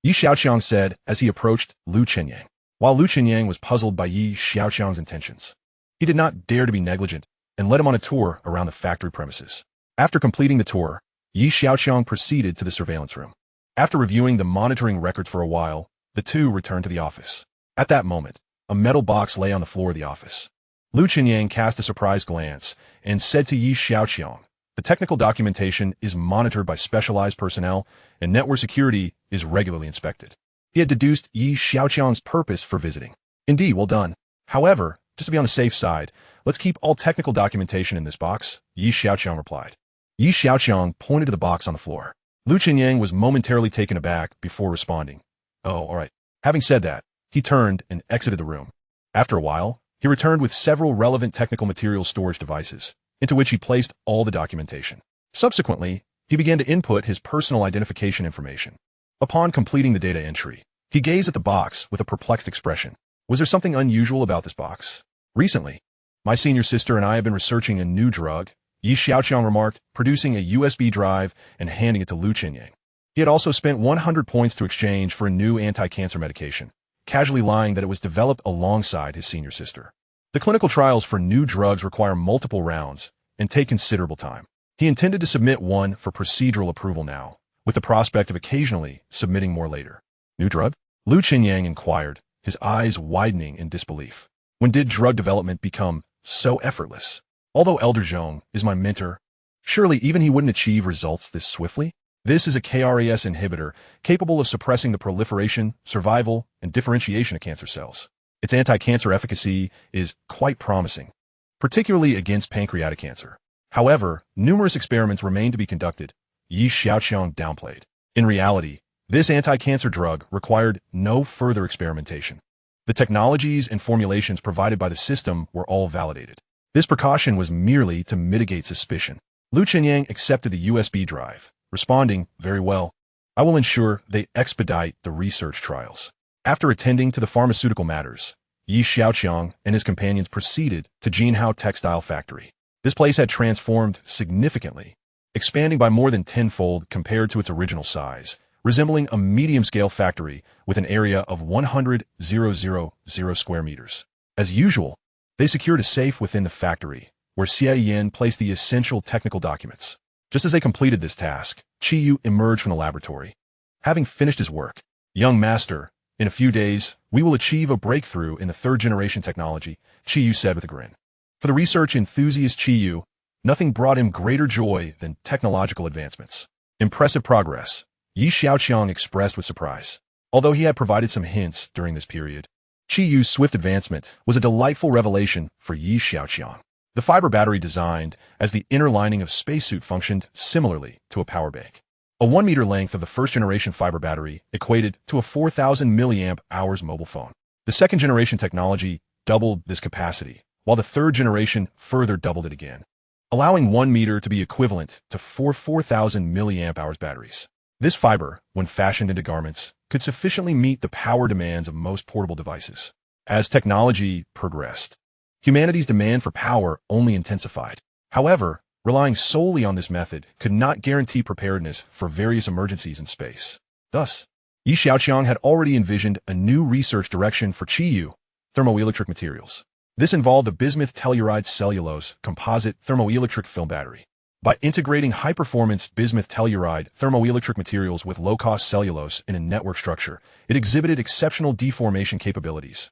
Xiaoqiang said as he approached Lu Chenyang. While Lu Chenyang was puzzled by Xiaoqiang's intentions, he did not dare to be negligent and led him on a tour around the factory premises. After completing the tour, Xiaoqiang proceeded to the surveillance room. After reviewing the monitoring records for a while, the two returned to the office. At that moment, a metal box lay on the floor of the office. Lu Chenyang cast a surprised glance and said to Xiaoqiang, "The technical documentation is monitored by specialized personnel, and network security is regularly inspected." He had deduced Xiaoqiang's purpose for visiting. "Indeed, well done. However, just to be on the safe side, let's keep all technical documentation in this box," Xiaoqiang replied. Xiaoqiang pointed to the box on the floor. Lu Chenyang was momentarily taken aback before responding. "Oh, all right." Having said that, he turned and exited the room. After a while, he returned with several relevant technical materials storage devices, into which he placed all the documentation. Subsequently, he began to input his personal identification information. Upon completing the data entry, he gazed at the box with a perplexed expression. Was there something unusual about this box? "Recently, my senior sister and I have been researching a new drug," Xiaoqiang remarked, producing a USB drive and handing it to Lu Chenyang. He had also spent 100 points to exchange for a new anti-cancer medication, casually lying that it was developed alongside his senior sister. The clinical trials for new drugs require multiple rounds and take considerable time. He intended to submit one for procedural approval now, with the prospect of occasionally submitting more later. "New drug?" Lu Chenyang inquired, his eyes widening in disbelief. "When did drug development become so effortless? Although Elder Zhong is my mentor, surely even he wouldn't achieve results this swiftly? This is a KRAS inhibitor capable of suppressing the proliferation, survival, and differentiation of cancer cells. Its anti-cancer efficacy is quite promising, particularly against pancreatic cancer. However, numerous experiments remain to be conducted," Xiaoqiang downplayed. In reality, this anti-cancer drug required no further experimentation. The technologies and formulations provided by the system were all validated. This precaution was merely to mitigate suspicion. Lu Chenyang accepted the USB drive, responding, "Very well. I will ensure they expedite the research trials." After attending to the pharmaceutical matters, Xiaoqiang and his companions proceeded to Jinhao Textile Factory. This place had transformed significantly, expanding by more than tenfold compared to its original size, resembling a medium-scale factory with an area of 100,000 square meters. As usual, they secured a safe within the factory, where Xiaoqiang placed the essential technical documents. Just as they completed this task, Qiyu emerged from the laboratory. Having finished his work, "Young master, in a few days, we will achieve a breakthrough in the third-generation technology," Qiyu said with a grin. For the research enthusiast Qiyu, nothing brought him greater joy than technological advancements. "Impressive progress," Xiaoqiang expressed with surprise. Although he had provided some hints during this period, Qiyu's swift advancement was a delightful revelation for Xiaoqiang. The fiber battery designed as the inner lining of spacesuit functioned similarly to a power bank. A 1-meter length of the first-generation fiber battery equated to a 4,000 milliamp-hours mobile phone. The second-generation technology doubled this capacity, while the third generation further doubled it again, allowing 1 meter to be equivalent to 4,000 milliamp-hours batteries. This fiber, when fashioned into garments, could sufficiently meet the power demands of most portable devices. As technology progressed, humanity's demand for power only intensified. However, relying solely on this method could not guarantee preparedness for various emergencies in space. Thus, Xiaoqiang had already envisioned a new research direction for Qiyu, thermoelectric materials. This involved a bismuth telluride cellulose composite thermoelectric film battery. By integrating high-performance bismuth telluride thermoelectric materials with low-cost cellulose in a network structure, it exhibited exceptional deformation capabilities.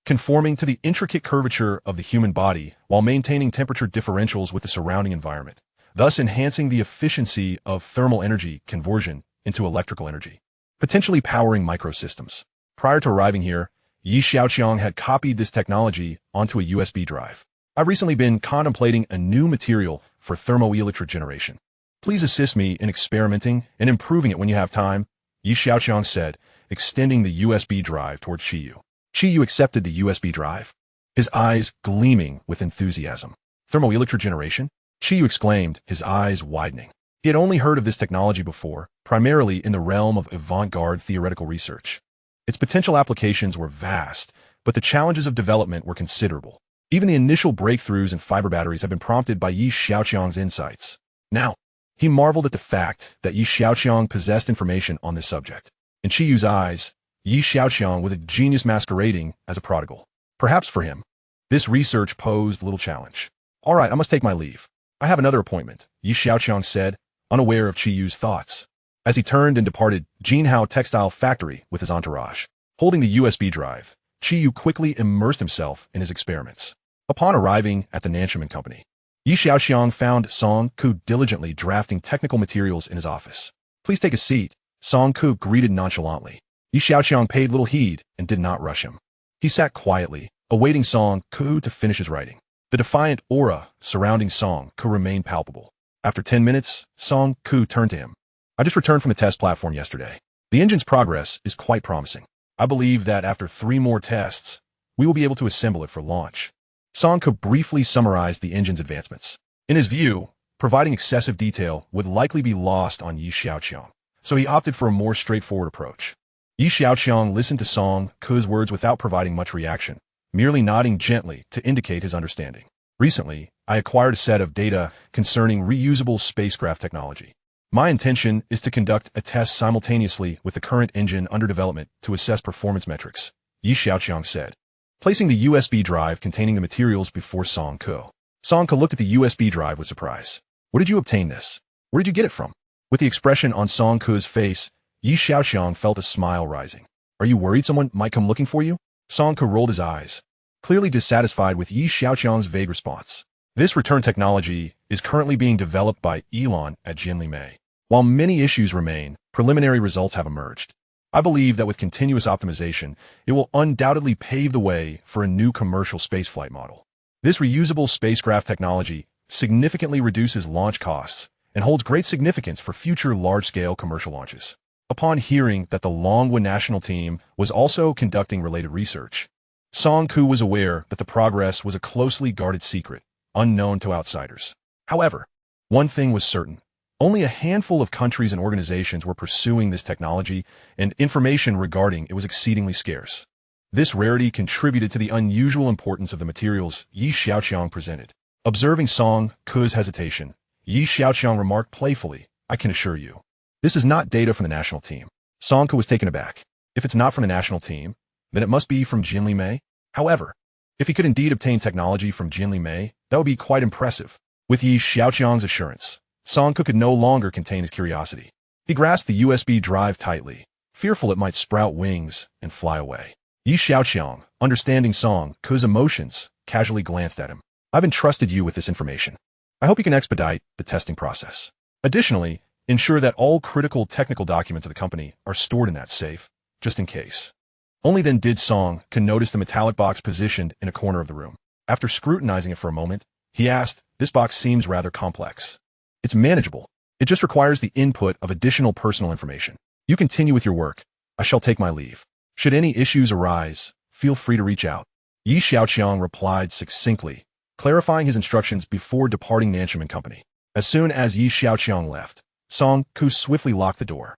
conforming to the intricate curvature of the human body while maintaining temperature differentials with the surrounding environment, thus enhancing the efficiency of thermal energy conversion into electrical energy, potentially powering microsystems. Prior to arriving here, Xiaoqiang had copied this technology onto a USB drive. I've recently been contemplating a new material for thermoelectric generation. Please assist me in experimenting and improving it when you have time, Xiaoqiang said, extending the USB drive towards Xiyu. Xiyu accepted the USB drive, his eyes gleaming with enthusiasm. Thermoelectric generation? Xiyu exclaimed, his eyes widening. He had only heard of this technology before, primarily in the realm of avant-garde theoretical research. Its potential applications were vast, but the challenges of development were considerable. Even the initial breakthroughs in fiber batteries have been prompted by Xiaoqiang's insights. Now, he marveled at the fact that Xiaoqiang possessed information on this subject. In Xiyu's eyes, Xiaoqiang was a genius masquerading as a prodigal. Perhaps for him, this research posed little challenge. All right, I must take my leave. I have another appointment, Xiaoqiang said, unaware of Xiyu's thoughts. As he turned and departed Jinhao Textile Factory with his entourage. Holding the USB drive, Xiyu quickly immersed himself in his experiments. Upon arriving at the Nanchum Company, Xiaoqiang found Song Ku diligently drafting technical materials in his office. Please take a seat, Song Ku greeted nonchalantly. Xiaoqiang paid little heed and did not rush him. He sat quietly, awaiting Song Ku to finish his writing. The defiant aura surrounding Song Ku remained palpable. After 10 minutes, Song Ku turned to him. I just returned from the test platform yesterday. The engine's progress is quite promising. I believe that after 3 more tests, we will be able to assemble it for launch. Song Ku briefly summarized the engine's advancements. In his view, providing excessive detail would likely be lost on Xiaoqiang, so he opted for a more straightforward approach. Xiaoqiang listened to Song Ku's words without providing much reaction, merely nodding gently to indicate his understanding. Recently, I acquired a set of data concerning reusable spacecraft technology. My intention is to conduct a test simultaneously with the current engine under development to assess performance metrics, Xiaoqiang said, placing the USB drive containing the materials before Song Ku. Song Ku looked at the USB drive with surprise. Where did you obtain this? Where did you get it from? With the expression on Song Ku's face, Xiaoqiang felt a smile rising. Are you worried someone might come looking for you? Song Ku rolled his eyes, clearly dissatisfied with Xiaoqiang's vague response. This return technology is currently being developed by Elon at Jinlimei. While many issues remain, preliminary results have emerged. I believe that with continuous optimization, it will undoubtedly pave the way for a new commercial spaceflight model. This reusable spacecraft technology significantly reduces launch costs and holds great significance for future large-scale commercial launches. Upon hearing that the Longwa national team was also conducting related research, Song Ku was aware that the progress was a closely guarded secret, unknown to outsiders. However, one thing was certain. Only a handful of countries and organizations were pursuing this technology, and information regarding it was exceedingly scarce. This rarity contributed to the unusual importance of the materials Xiaoqiang presented. Observing Song Ku's hesitation, Xiaoqiang remarked playfully, I can assure you, this is not data from the national team. Song Ku was taken aback. If it's not from the national team, then it must be from Jinlimei. However, if he could indeed obtain technology from Jinlimei, that would be quite impressive. With Xiaoqiang's assurance, Song Ku could no longer contain his curiosity. He grasped the USB drive tightly, fearful it might sprout wings and fly away. Xiaoqiang, understanding Song Ku's emotions, casually glanced at him. I've entrusted you with this information. I hope you can expedite the testing process. Additionally, ensure that all critical technical documents of the company are stored in that safe, just in case. Only then did Song Ku notice the metallic box positioned in a corner of the room. After scrutinizing it for a moment, he asked, this box seems rather complex. It's manageable. It just requires the input of additional personal information. You continue with your work. I shall take my leave. Should any issues arise, feel free to reach out. Xiaoqiang replied succinctly, clarifying his instructions before departing Nanchum Company. As soon as Xiaoqiang left, Song Ku swiftly locked the door,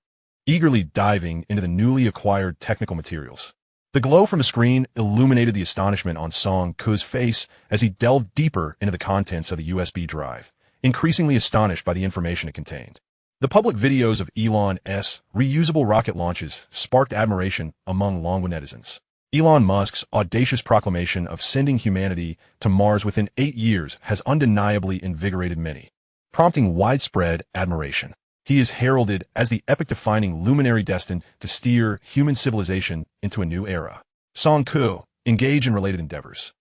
eagerly diving into the newly acquired technical materials. The glow from the screen illuminated the astonishment on Song Ku's face as he delved deeper into the contents of the USB drive, increasingly astonished by the information it contained. The public videos of Elon's reusable rocket launches sparked admiration among Longwa netizens. Elon Musk's audacious proclamation of sending humanity to Mars within 8 years has undeniably invigorated many, prompting widespread admiration. He is heralded as the epoch-defining luminary destined to steer human civilization into a new era. Song Ku, engage in related endeavors.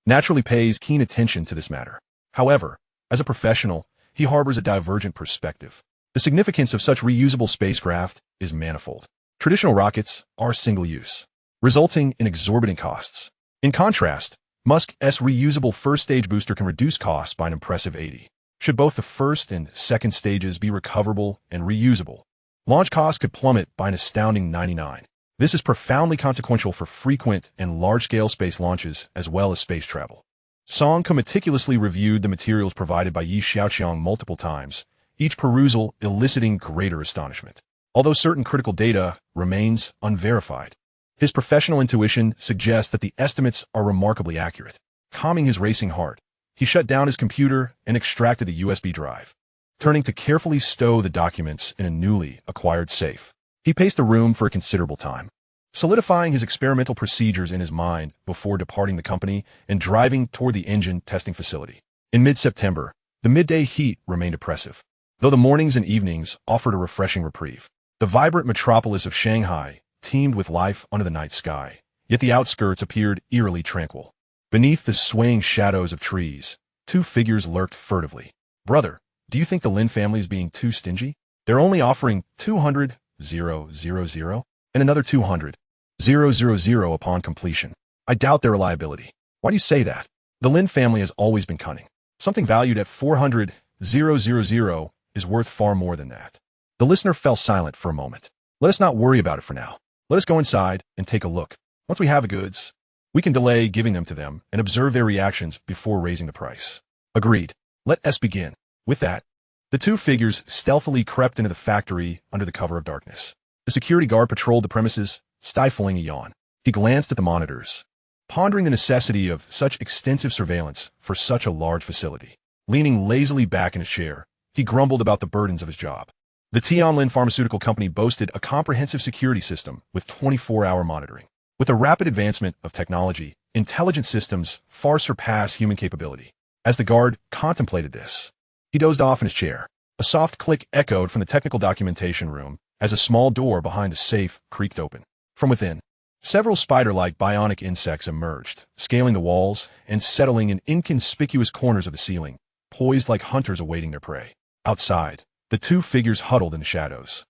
Naturally pays keen attention to this matter. However, as a professional, he harbors a divergent perspective. The significance of such reusable spacecraft is manifold. Traditional rockets are single-use, resulting in exorbitant costs. In contrast, Musk's reusable first-stage booster can reduce costs by an impressive 80. Should both the first and second stages be recoverable and reusable, launch costs could plummet by an astounding 99. This is profoundly consequential for frequent and large-scale space launches as well as space travel. Song meticulously reviewed the materials provided by Xiaoqiang multiple times, each perusal eliciting greater astonishment. Although certain critical data remains unverified, his professional intuition suggests that the estimates are remarkably accurate. Calming his racing heart, he shut down his computer and extracted the USB drive. Turning to carefully stow the documents in a newly acquired safe, he paced the room for a considerable time, solidifying his experimental procedures in his mind before departing the company and driving toward the engine testing facility. In mid-September, the midday heat remained oppressive, though the mornings and evenings offered a refreshing reprieve. The vibrant metropolis of Shanghai teemed with life under the night sky, yet the outskirts appeared eerily tranquil. Beneath the swaying shadows of trees, two figures lurked furtively. "Brother, do you think the Lin family is being too stingy? They're only offering 200,000 and another 200,000 upon completion. I doubt their reliability." "Why do you say that? The Lin family has always been cunning. Something valued at 400,000 is worth far more than that." The listener fell silent for a moment. "Let us not worry about it for now. Let us go inside and take a look. Once we have the goods, we can delay giving them to them and observe their reactions before raising the price." "Agreed. Let us begin." With that, the two figures stealthily crept into the factory under the cover of darkness. The security guard patrolled the premises, stifling a yawn. He glanced at the monitors, pondering the necessity of such extensive surveillance for such a large facility. Leaning lazily back in his chair, he grumbled about the burdens of his job. The Tianlin Pharmaceutical Company boasted a comprehensive security system with 24-hour monitoring. With the rapid advancement of technology, intelligent systems far surpass human capability. As the guard contemplated this, he dozed off in his chair. A soft click echoed from the technical documentation room as a small door behind the safe creaked open. From within, several spider-like bionic insects emerged, scaling the walls and settling in inconspicuous corners of the ceiling, poised like hunters awaiting their prey. Outside, the two figures huddled in the shadows.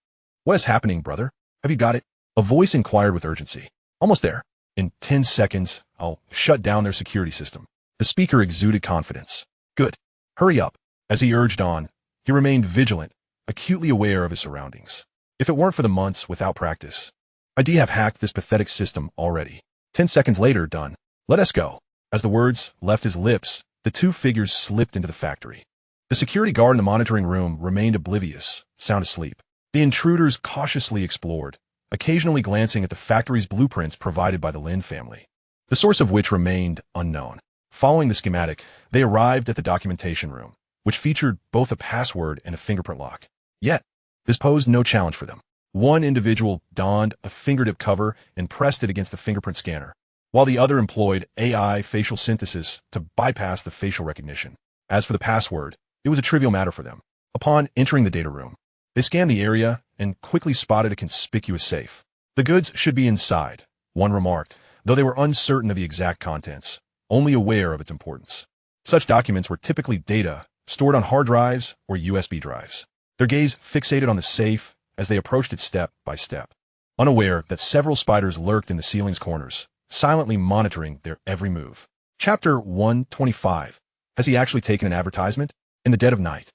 "What is happening, brother? Have you got it?" A voice inquired with urgency. "Almost there. In 10 seconds, I'll shut down their security system." The speaker exuded confidence. "Good. Hurry up." As he urged on, he remained vigilant, acutely aware of his surroundings. If it weren't for the months without practice, I'd have hacked this pathetic system already. 10 seconds later, done. "Let us go." As the words left his lips, the two figures slipped into the factory. The security guard in the monitoring room remained oblivious, sound asleep. The intruders cautiously explored, occasionally glancing at the factory's blueprints provided by the Lin family, the source of which remained unknown. Following the schematic, they arrived at the documentation room, which featured both a password and a fingerprint lock. Yet, this posed no challenge for them. One individual donned a fingertip cover and pressed it against the fingerprint scanner, while the other employed AI facial synthesis to bypass the facial recognition. As for the password, it was a trivial matter for them. Upon entering the data room, they scanned the area and quickly spotted a conspicuous safe. "The goods should be inside," one remarked, though they were uncertain of the exact contents, only aware of its importance. Such documents were typically data stored on hard drives or USB drives. Their gaze fixated on the safe as they approached it step by step, unaware that several spiders lurked in the ceiling's corners, silently monitoring their every move. Chapter 125. Has he actually taken an advertisement? In the dead of night,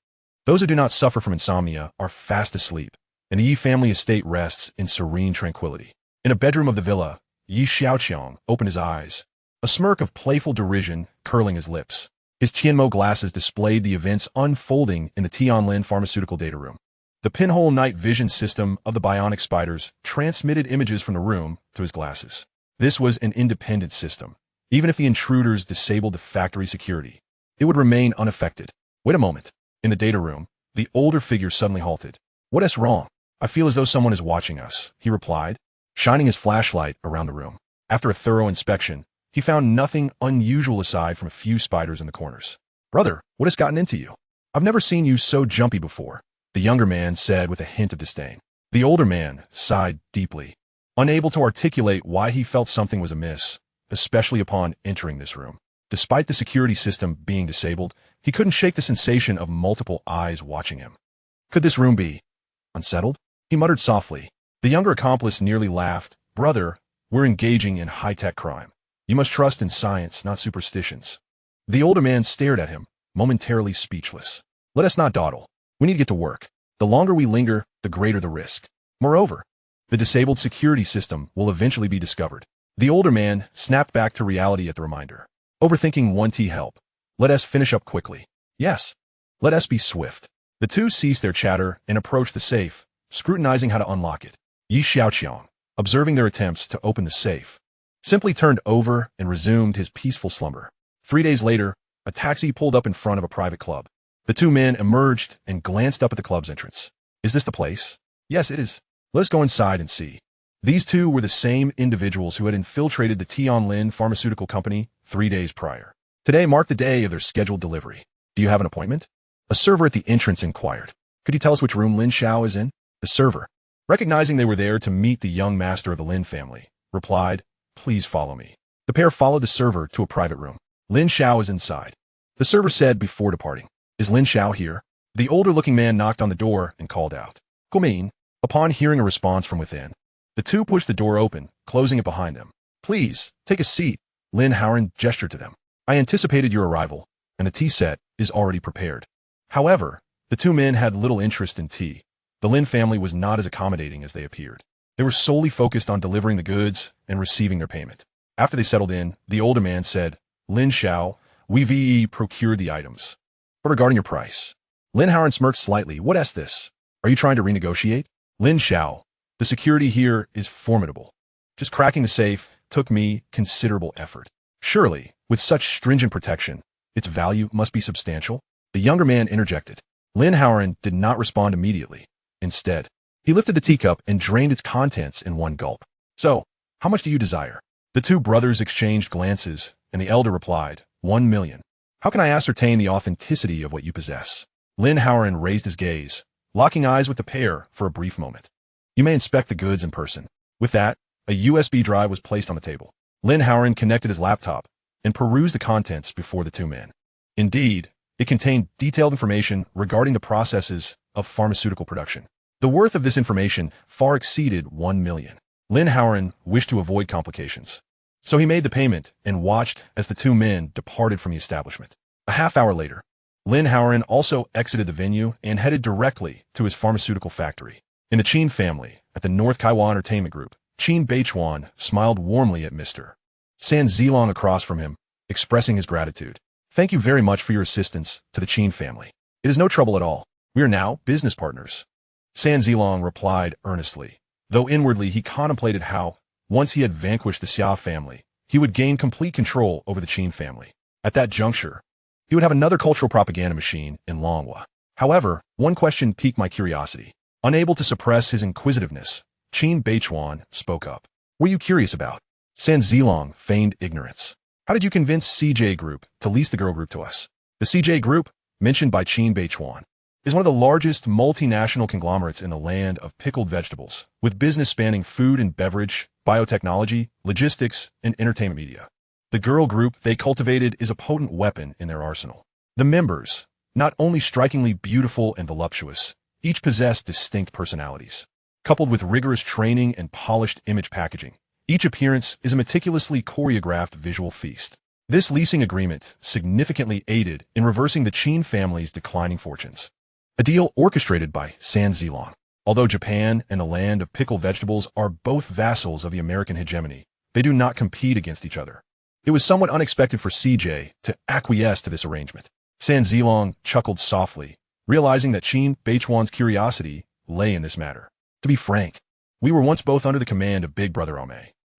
those who do not suffer from insomnia are fast asleep, and the Yi family estate rests in serene tranquility. In a bedroom of the villa, Xiaoqiang opened his eyes, a smirk of playful derision curling his lips. His Tianmo glasses displayed the events unfolding in the Tianlin Pharmaceutical data room. The pinhole night vision system of the bionic spiders transmitted images from the room to his glasses. This was an independent system. Even if the intruders disabled the factory security, it would remain unaffected. "Wait a moment." In the data room, the older figure suddenly halted. "What is wrong?" "I feel as though someone is watching us," he replied, shining his flashlight around the room. After a thorough inspection, he found nothing unusual aside from a few spiders in the corners. "Brother, what has gotten into you? I've never seen you so jumpy before," the younger man said with a hint of disdain. The older man sighed deeply, unable to articulate why he felt something was amiss. A especially upon entering this room. Despite the security system being disabled, he couldn't shake the sensation of multiple eyes watching him. Could this room be unsettled? He muttered softly. The younger accomplice nearly laughed. Brother, we're engaging in high-tech crime. You must trust in science, not superstitions. The older man stared at him, momentarily speechless. Let us not dawdle. We need to get to work. The longer we linger, the greater the risk. Moreover, the disabled security system will eventually be discovered. The older man snapped back to reality at the reminder. Overthinking won't help. Let us finish up quickly. Yes. Let us be swift. The two ceased their chatter and approached the safe, scrutinizing how to unlock it. Xiaoqiang, observing their attempts to open the safe, simply turned over and resumed his peaceful slumber. 3 days later, a taxi pulled up in front of a private club. The two men emerged and glanced up at the club's entrance. Is this the place? Yes, it is. Let's go inside and see. These two were the same individuals who had infiltrated the Tianlin pharmaceutical company 3 days prior. Today marked the day of their scheduled delivery. Do you have an appointment? A server at the entrance inquired. Could you tell us which room Lin Xiao is in? The server, recognizing they were there to meet the young master of the Lin family, replied, Please follow me. The pair followed the server to a private room. Lin Xiao is inside. The server said before departing. Is Lin Xiao here? The older-looking man knocked on the door and called out. Come in. Upon hearing a response from within, the two pushed the door open, closing it behind them. Please, take a seat. Lin Howard gestured to them. I anticipated your arrival, and the tea set is already prepared. However, the two men had little interest in tea. The Lin family was not as accommodating as they appeared. They were solely focused on delivering the goods and receiving their payment. After they settled in, the older man said, Lin Xiao, we've procured the items. But regarding your price? Lin Howard smirked slightly. What is this? Are you trying to renegotiate? Lin Xiao, the security here is formidable. Just cracking the safe took me considerable effort. Surely, with such stringent protection, its value must be substantial. The younger man interjected. Lin Howard did not respond immediately. Instead, he lifted the teacup and drained its contents in one gulp. So, how much do you desire? The two brothers exchanged glances, and the elder replied, 1 million. How can I ascertain the authenticity of what you possess? Lin Howard raised his gaze, locking eyes with the pair for a brief moment. You may inspect the goods in person. With that, a USB drive was placed on the table. Lin Howard connected his laptop and perused the contents before the two men. Indeed, it contained detailed information regarding the processes of pharmaceutical production. The worth of this information far exceeded 1 million. Lin Howard wished to avoid complications, so he made the payment and watched as the two men departed from the establishment. A half-hour later, Lin Howard also exited the venue and headed directly to his pharmaceutical factory. In the Qin family, at the North Kaiwa Entertainment Group, Qin Beichuan smiled warmly at Mr. San Zilong across from him, expressing his gratitude. Thank you very much for your assistance to the Qin family. It is no trouble at all. We are now business partners. San Zilong replied earnestly, though inwardly he contemplated how, once he had vanquished the Xia family, he would gain complete control over the Qin family. At that juncture, he would have another cultural propaganda machine in Longhua. However, one question piqued my curiosity. Unable to suppress his inquisitiveness, Qin Beichuan spoke up. What are you curious about? San Zilong feigned ignorance. How did you convince Xia Group to lease the girl group to us? The Xia Group, mentioned by Qin Beichuan, is one of the largest multinational conglomerates in the land of pickled vegetables, with business spanning food and beverage, biotechnology, logistics, and entertainment media. The girl group they cultivated is a potent weapon in their arsenal. The members, not only strikingly beautiful and voluptuous, each possess distinct personalities. Coupled with rigorous training and polished image packaging, each appearance is a meticulously choreographed visual feast. This leasing agreement significantly aided in reversing the Qin family's declining fortunes. A deal orchestrated by San Zilong. Although Japan and the land of pickled vegetables are both vassals of the American hegemony, they do not compete against each other. It was somewhat unexpected for CJ to acquiesce to this arrangement. San Zilong chuckled softly, realizing that Qin Beichuan's curiosity lay in this matter. To be frank, we were once both under the command of Big Brother Ome.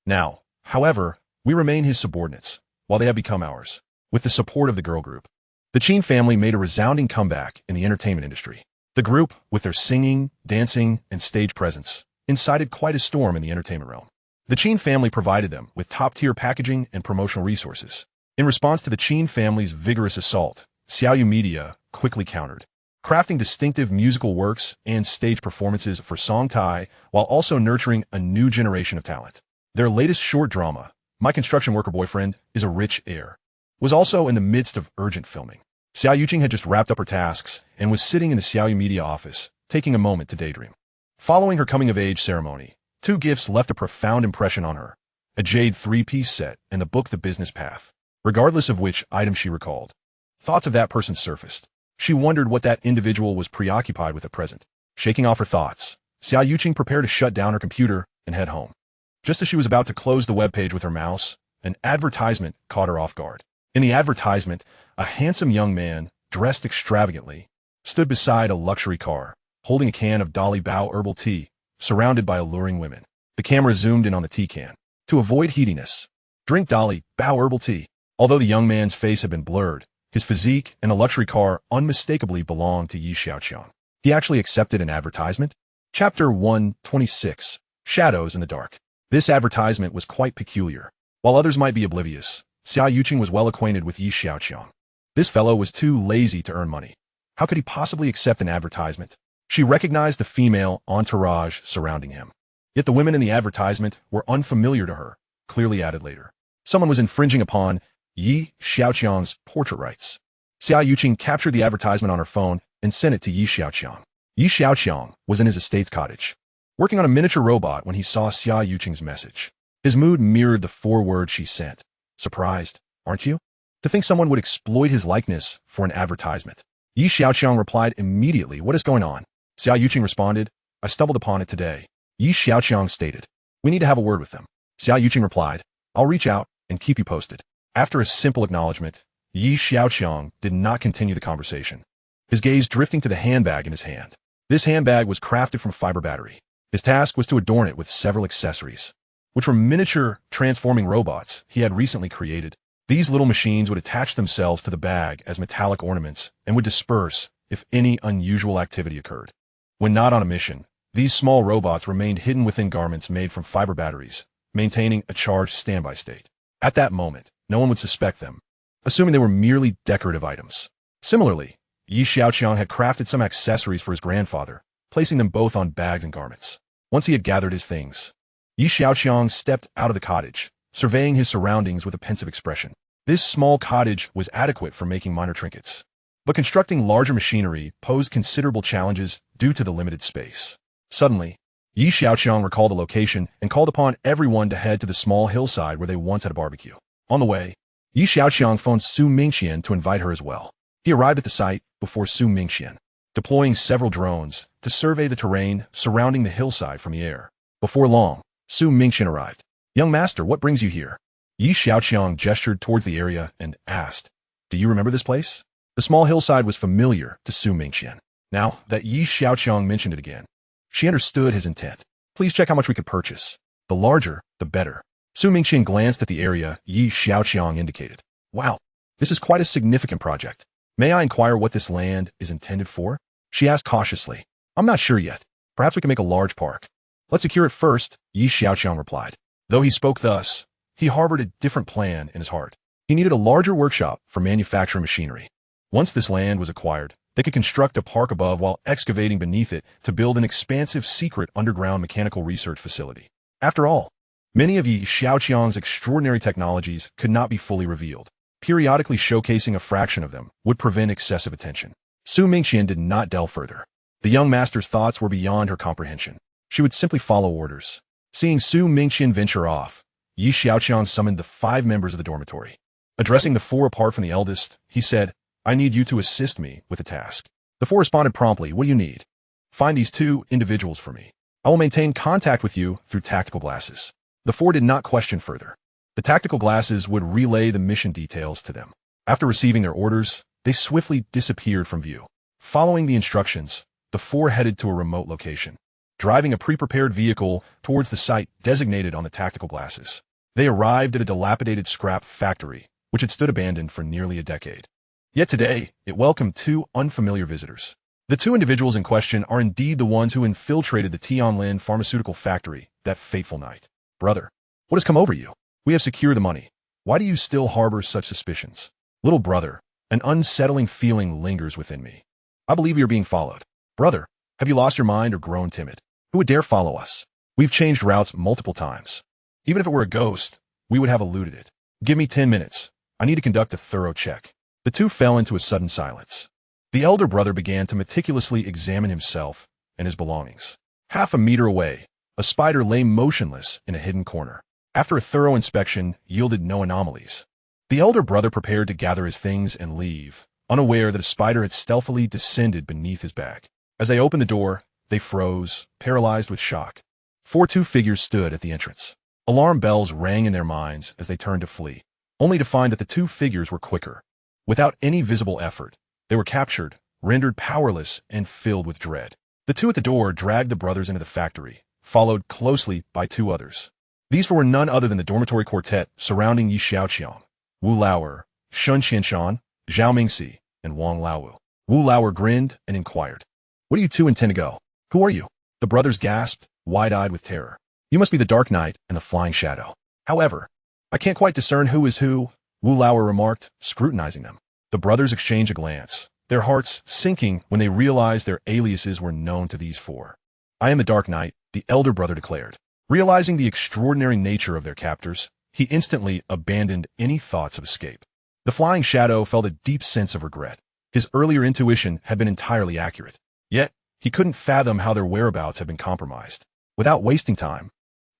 Now, however, we remain his subordinates, while they have become ours, with the support of the girl group. The Qin family made a resounding comeback in the entertainment industry. The group, with their singing, dancing, and stage presence, incited quite a storm in the entertainment realm. The Qin family provided them with top-tier packaging and promotional resources. In response to the Qin family's vigorous assault, Xiaoyu Media quickly countered, crafting distinctive musical works and stage performances for Song Tai while also nurturing a new generation of talent. Their latest short drama, My construction worker boyfriend is a rich heir. Was also in the midst of urgent filming. Xiaoqiang had just wrapped up her tasks and was sitting in the Xiaoyu media office, taking a moment to daydream. Following her coming-of-age ceremony, 2 gifts left a profound impression on her: a jade 3-piece set and the book The Business Path. Regardless of which item she recalled, thoughts of that person surfaced. She wondered what that individual was preoccupied with at present. Shaking off her thoughts, Xiaoqiang prepared to shut down her computer and head home. Just as she was about to close the webpage with her mouse, an advertisement caught her off guard. In the advertisement, a handsome young man, dressed extravagantly, stood beside a luxury car, holding a can of Dolly Bao herbal tea, surrounded by alluring women. The camera zoomed in on the tea can. To avoid heatiness, drink Dolly Bao herbal tea. Although the young man's face had been blurred, his physique and the luxury car unmistakably belonged to Xiaoqiang. He actually accepted an advertisement? Chapter 126, Shadows in the Dark. This advertisement was quite peculiar. While others might be oblivious, Xiaoqiang was well acquainted with Xiaoqiang. This fellow was too lazy to earn money. How could he possibly accept an advertisement? She recognized the female entourage surrounding him. Yet the women in the advertisement were unfamiliar to her, clearly added later. Someone was infringing upon Xiaoqiang's portrait rights. Xiaoqiang captured the advertisement on her phone and sent it to Xiaoqiang. Xiaoqiang was in his estate's cottage, working on a miniature robot when he saw Xiaoqiang's message. His mood mirrored the 4 words she sent. Surprised, aren't you? To think someone would exploit his likeness for an advertisement. Xiaoqiang replied immediately, "What is going on?" Xiaoqiang responded, "I stumbled upon it today." Xiaoqiang stated, "We need to have a word with them." Xiaoqiang replied, "I'll reach out and keep you posted." After a simple acknowledgement, Xiaoqiang did not continue the conversation, his gaze drifting to the handbag in his hand. This handbag was crafted from fiber battery. His task was to adorn it with several accessories, which were miniature transforming robots he had recently created. These little machines would attach themselves to the bag as metallic ornaments and would disperse if any unusual activity occurred. When not on a mission, these small robots remained hidden within garments made from fiber batteries, maintaining a charged standby state. At that moment, no one would suspect them, assuming they were merely decorative items. Similarly, Xiaoqiang had crafted some accessories for his grandfather, placing them both on bags and garments. Once he had gathered his things, Xiaoqiang stepped out of the cottage, surveying his surroundings with a pensive expression. This small cottage was adequate for making minor trinkets, but constructing larger machinery posed considerable challenges due to the limited space. Suddenly, Xiaoqiang recalled the location and called upon everyone to head to the small hillside where they once had a barbecue. On the way, Xiaoqiang phoned Su Mingqian to invite her as well. He arrived at the site before Su Mingqian, deploying several drones to survey the terrain surrounding the hillside from the air. Before long, Su Mingqian arrived. "Young master, what brings you here?" Xiaoqiang gestured towards the area and asked, "Do you remember this place?" The small hillside was familiar to Su Mingqian. Now that Xiaoqiang mentioned it again, she understood his intent. "Please check how much we could purchase. The larger, the better." Su Mingqian glanced at the area Xiaoqiang indicated. "Wow, this is quite a significant project. May I inquire what this land is intended for?" She asked cautiously. "I'm not sure yet. Perhaps we can make a large park." "Let's secure it first," Xiaoqiang replied. Though he spoke thus, he harbored a different plan in his heart. He needed a larger workshop for manufacturing machinery. Once this land was acquired, they could construct a park above while excavating beneath it to build an expansive secret underground mechanical research facility. After all, many of Xiaoqiang's extraordinary technologies could not be fully revealed. Periodically showcasing a fraction of them would prevent excessive attention. Su Mingqian did not delve further. The young master's thoughts were beyond her comprehension. She would simply follow orders. Seeing Su Mingqian venture off, Xiaoqiang summoned the 5 members of the dormitory. Addressing the 4 apart from the eldest, he said, "I need you to assist me with a task." The 4 responded promptly, "What do you need?" "Find these 2 individuals for me. I will maintain contact with you through tactical glasses." The 4 did not question further. The tactical glasses would relay the mission details to them. After receiving their orders, they swiftly disappeared from view. Following the instructions, the 4 headed to a remote location, driving a pre-prepared vehicle towards the site designated on the tactical glasses. They arrived at a dilapidated scrap factory, which had stood abandoned for nearly a decade. Yet today, it welcomed 2 unfamiliar visitors. The 2 individuals in question are indeed the ones who infiltrated the Tianlin pharmaceutical factory that fateful night. "Brother, what has come over you? We have secured the money. Why do you still harbor such suspicions?" "Little brother, an unsettling feeling lingers within me. I believe we are being followed." "Brother, have you lost your mind or grown timid? Who would dare follow us? We've changed routes multiple times. Even if it were a ghost, we would have eluded it. Give me 10 minutes. I need to conduct a thorough check. The two fell into a sudden silence. The elder brother began to meticulously examine himself and his belongings. Half a meter away, a spider lay motionless in a hidden corner. After a thorough inspection yielded no anomalies, the elder brother prepared to gather his things and leave, unaware that a spider had stealthily descended beneath his bag. As they opened the door, they froze, paralyzed with shock. Two figures stood at the entrance. Alarm bells rang in their minds as they turned to flee, only to find that the two figures were quicker. Without any visible effort, they were captured, rendered powerless, and filled with dread. The two at the door dragged the brothers into the factory, followed closely by two others. These were none other than the dormitory quartet surrounding Xiaoqiang: Wu Laoer, Shun Qianshan, Zhao Mingxi, and Wang Laowu. Wu Laoer grinned and inquired, "Where do you two intend to go? Who are you?" The brothers gasped, wide-eyed with terror. "You must be the Dark Knight and the Flying Shadow." "However, I can't quite discern who is who," Wu Laoer remarked, scrutinizing them. The brothers exchanged a glance, their hearts sinking when they realized their aliases were known to these four. "I am the Dark Knight," the elder brother declared. Realizing the extraordinary nature of their captors, he instantly abandoned any thoughts of escape. The Flying Shadow felt a deep sense of regret. His earlier intuition had been entirely accurate. Yet, he couldn't fathom how their whereabouts had been compromised. Without wasting time,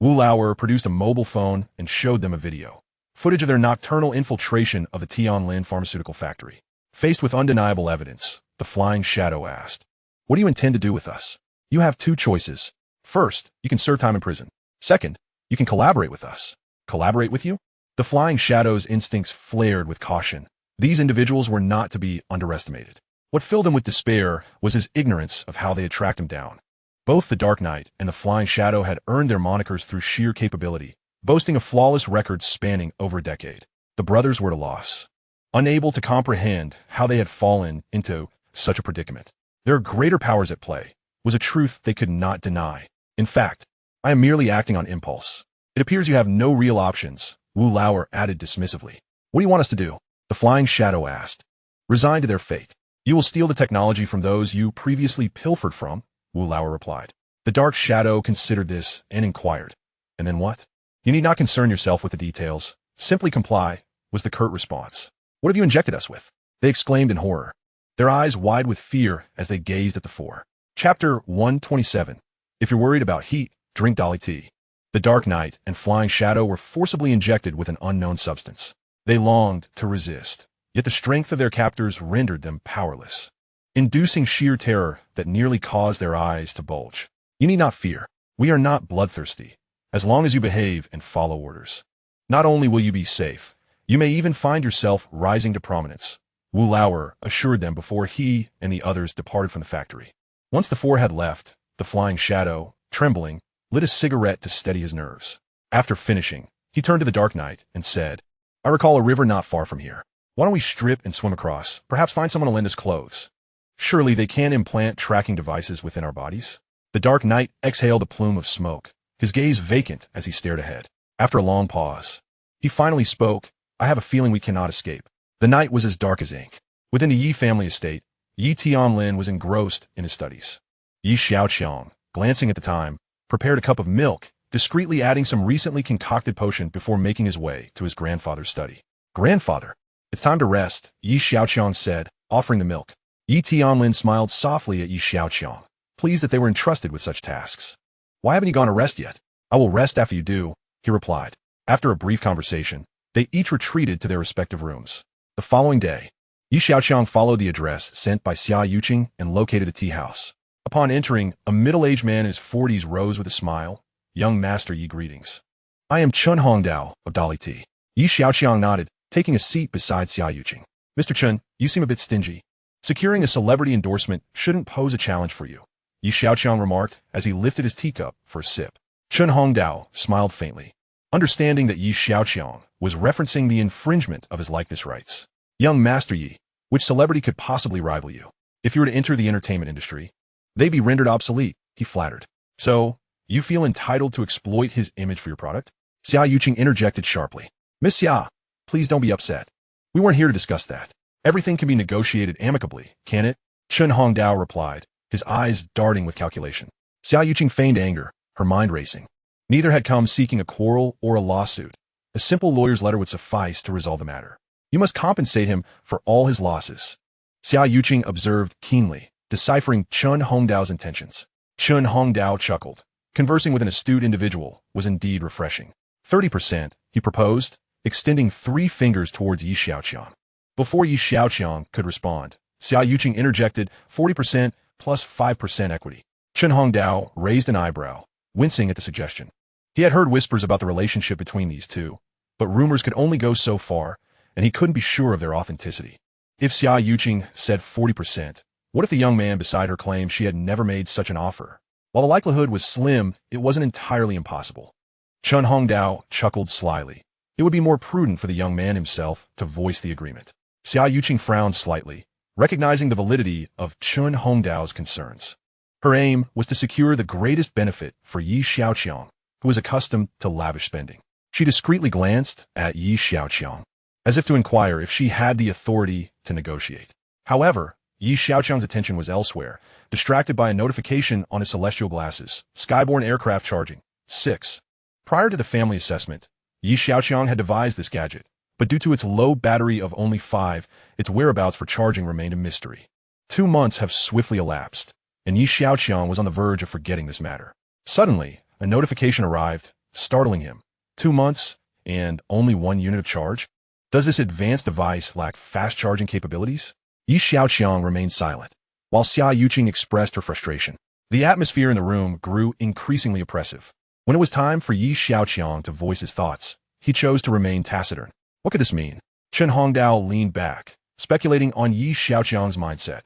Wu Laoer produced a mobile phone and showed them a video. Footage of their nocturnal infiltration of the Tianlin pharmaceutical factory. Faced with undeniable evidence, the Flying Shadow asked, "What do you intend to do with us? You have two choices. First, you can serve time in prison. Second, you can collaborate with us." "Collaborate with you?" The Flying Shadow's instincts flared with caution. These individuals were not to be underestimated. What filled him with despair was his ignorance of how they had tracked him down. Both the Dark Knight and the Flying Shadow had earned their monikers through sheer capability, boasting a flawless record spanning over a decade. The brothers were at a loss, unable to comprehend how they had fallen into such a predicament. There are greater powers at play, was a truth they could not deny. "In fact, I am merely acting on impulse. It appears you have no real options," Wu Laoer added dismissively. "What do you want us to do?" the Flying Shadow asked. "Resign to their fate. You will steal the technology from those you previously pilfered from," Wu Laoer replied. The Dark Shadow considered this and inquired, "And then what?" "You need not concern yourself with the details. Simply comply," was the curt response. "What have you injected us with?" they exclaimed in horror, their eyes wide with fear as they gazed at the four. Chapter 127. If you're worried about heat, drink Dali tea. The Dark Knight and Flying Shadow were forcibly injected with an unknown substance. They longed to resist, yet the strength of their captors rendered them powerless, inducing sheer terror that nearly caused their eyes to bulge. "You need not fear. We are not bloodthirsty, as long as you behave and follow orders. Not only will you be safe, you may even find yourself rising to prominence," Wu Laoer assured them before he and the others departed from the factory. Once the four had left, the Flying Shadow, trembling, lit a cigarette to steady his nerves. After finishing, he turned to the Dark Knight and said, "I recall a river not far from here. Why don't we strip and swim across, perhaps find someone to lend us clothes? Surely they can implant tracking devices within our bodies?" The Dark Knight exhaled a plume of smoke, his gaze vacant as he stared ahead. After a long pause, he finally spoke, "I have a feeling we cannot escape." The night was as dark as ink. Within the Yi family estate, Yi Tianlin was engrossed in his studies. Yi Xiaoqiang, glancing at the time, prepared a cup of milk, discreetly adding some recently concocted potion before making his way to his grandfather's study. "Grandfather, it's time to rest," Yi Xiaoqiang said, offering the milk. Yi Tianlin smiled softly at Yi Xiaoqiang, pleased that they were entrusted with such tasks. "Why haven't you gone to rest yet?" "I will rest after you do," he replied. After a brief conversation, they each retreated to their respective rooms. The following day, Yi Xiaoqiang followed the address sent by Xiaoqiang and located a tea house. Upon entering, a middle-aged man in his 40s rose with a smile. "Young Master Yi, greetings. I am Chun Hongdao of Dali Tea." Yi Xiaoqiang nodded, taking a seat beside Xiaoqiang. "Mr. Chun, you seem a bit stingy. Securing a celebrity endorsement shouldn't pose a challenge for you," Yi Xiaoqiang remarked as he lifted his teacup for a sip. Chun Hongdao smiled faintly, understanding that Yi Xiaoqiang was referencing the infringement of his likeness rights. "Young Master Yi, which celebrity could possibly rival you? If you were to enter the entertainment industry, they'd be rendered obsolete," he flattered. "So, you feel entitled to exploit his image for your product?" Xiaoqiang interjected sharply. "Miss Xia, please don't be upset. We weren't here to discuss that. Everything can be negotiated amicably, can it?" Chun Hongdao replied, his eyes darting with calculation. Xiaoqiang feigned anger, her mind racing. Neither had come seeking a quarrel or a lawsuit. A simple lawyer's letter would suffice to resolve the matter. You must compensate him for all his losses. Xiaoqiang observed keenly, deciphering Chen Hongdao's intentions. Chen Hongdao chuckled. Conversing with an astute individual was indeed refreshing. 30%, he proposed, extending 3 fingers towards Yi Xiaoqiang. Before Yi Xiaoqiang could respond, Xiaoqiang interjected 40% plus 5% equity. Chen Hongdao raised an eyebrow, wincing at the suggestion. He had heard whispers about the relationship between these two, but rumors could only go so far, and he couldn't be sure of their authenticity. If Xiaoqiang said 40%, what if the young man beside her claimed she had never made such an offer? While the likelihood was slim, it wasn't entirely impossible. Chen Hongdao chuckled slyly. It would be more prudent for the young man himself to voice the agreement. Xiaoqiang frowned slightly, recognizing the validity of Chen Hongdao's concerns. Her aim was to secure the greatest benefit for Yi Xiaoqiang, who was accustomed to lavish spending. She discreetly glanced at Yi Xiaoqiang, as if to inquire if she had the authority to negotiate. However, Yi Xiaoqiang's attention was elsewhere, distracted by a notification on his celestial glasses. Skyborne aircraft charging. 6. Prior to the family assessment, Yi Xiaoqiang had devised this gadget, but due to its low battery of only 5, its whereabouts for charging remained a mystery. 2 months have swiftly elapsed, and Yi Xiaoqiang was on the verge of forgetting this matter. Suddenly, a notification arrived, startling him. 2 months, and only 1 unit of charge? Does this advanced device lack fast charging capabilities? Yi Xiaoqiang remained silent, while Xiaoqiang expressed her frustration. The atmosphere in the room grew increasingly oppressive. When it was time for Yi Xiaoqiang to voice his thoughts, he chose to remain taciturn. What could this mean? Chen Hongdao leaned back, speculating on Yi Xiaoqiang's mindset.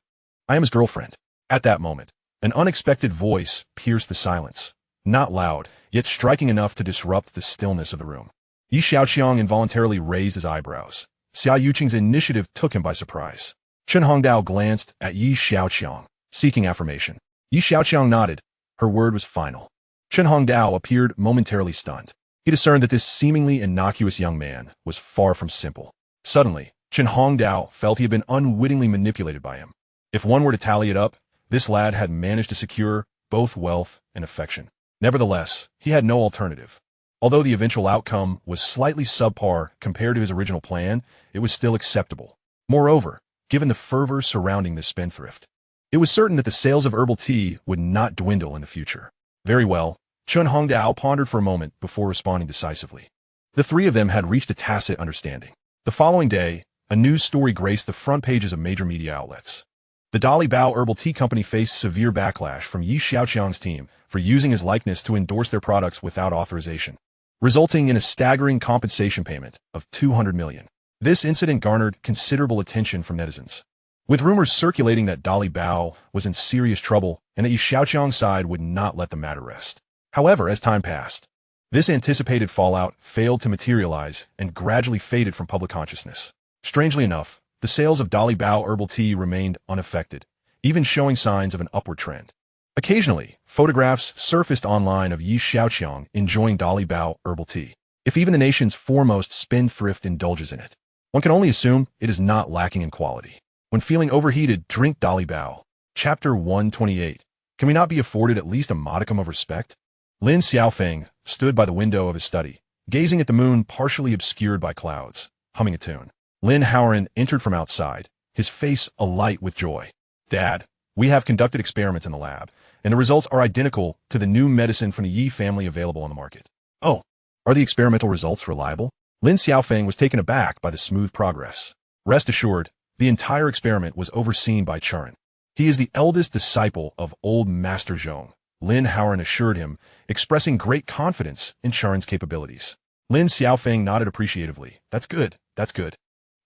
I am his girlfriend. At that moment, an unexpected voice pierced the silence. Not loud, yet striking enough to disrupt the stillness of the room. Yi Xiaoqiang involuntarily raised his eyebrows. Xiaoqiang's initiative took him by surprise. Chen Hongdao glanced at Yi Xiaoqiang, seeking affirmation. Yi Xiaoqiang nodded. Her word was final. Chen Hongdao appeared momentarily stunned. He discerned that this seemingly innocuous young man was far from simple. Suddenly, Chen Hongdao felt he had been unwittingly manipulated by him. If one were to tally it up, this lad had managed to secure both wealth and affection. Nevertheless, he had no alternative. Although the eventual outcome was slightly subpar compared to his original plan, it was still acceptable. Moreover, given the fervor surrounding this spendthrift, it was certain that the sales of herbal tea would not dwindle in the future. Very well, Chen Hongdao pondered for a moment before responding decisively. The 3 of them had reached a tacit understanding. The following day, a news story graced the front pages of major media outlets. The Dali Bao Herbal Tea Company faced severe backlash from Yi Xiaoqiang's team for using his likeness to endorse their products without authorization, resulting in a staggering compensation payment of 200 million. This incident garnered considerable attention from netizens, with rumors circulating that Dali Bao was in serious trouble and that Yi Xiaoqiang's side would not let the matter rest. However, as time passed, this anticipated fallout failed to materialize and gradually faded from public consciousness. Strangely enough, the sales of Dali Bao herbal tea remained unaffected, even showing signs of an upward trend. Occasionally, photographs surfaced online of Yi Xiaoqiang enjoying Dali Bao herbal tea. If even the nation's foremost spendthrift indulges in it, one can only assume it is not lacking in quality. When feeling overheated, drink Dali Bao. Chapter 128. Can we not be afforded at least a modicum of respect? Lin Xiaofeng stood by the window of his study, gazing at the moon partially obscured by clouds, humming a tune. Lin Haoran entered from outside, his face alight with joy. Dad, we have conducted experiments in the lab, and the results are identical to the new medicine from the Yi family available on the market. Oh, are the experimental results reliable? Lin Xiaofeng was taken aback by the smooth progress. Rest assured, the entire experiment was overseen by Charan. He is the eldest disciple of old Master Zhong, Lin Haoran assured him, expressing great confidence in Charan's capabilities. Lin Xiaofeng nodded appreciatively. That's good, that's good.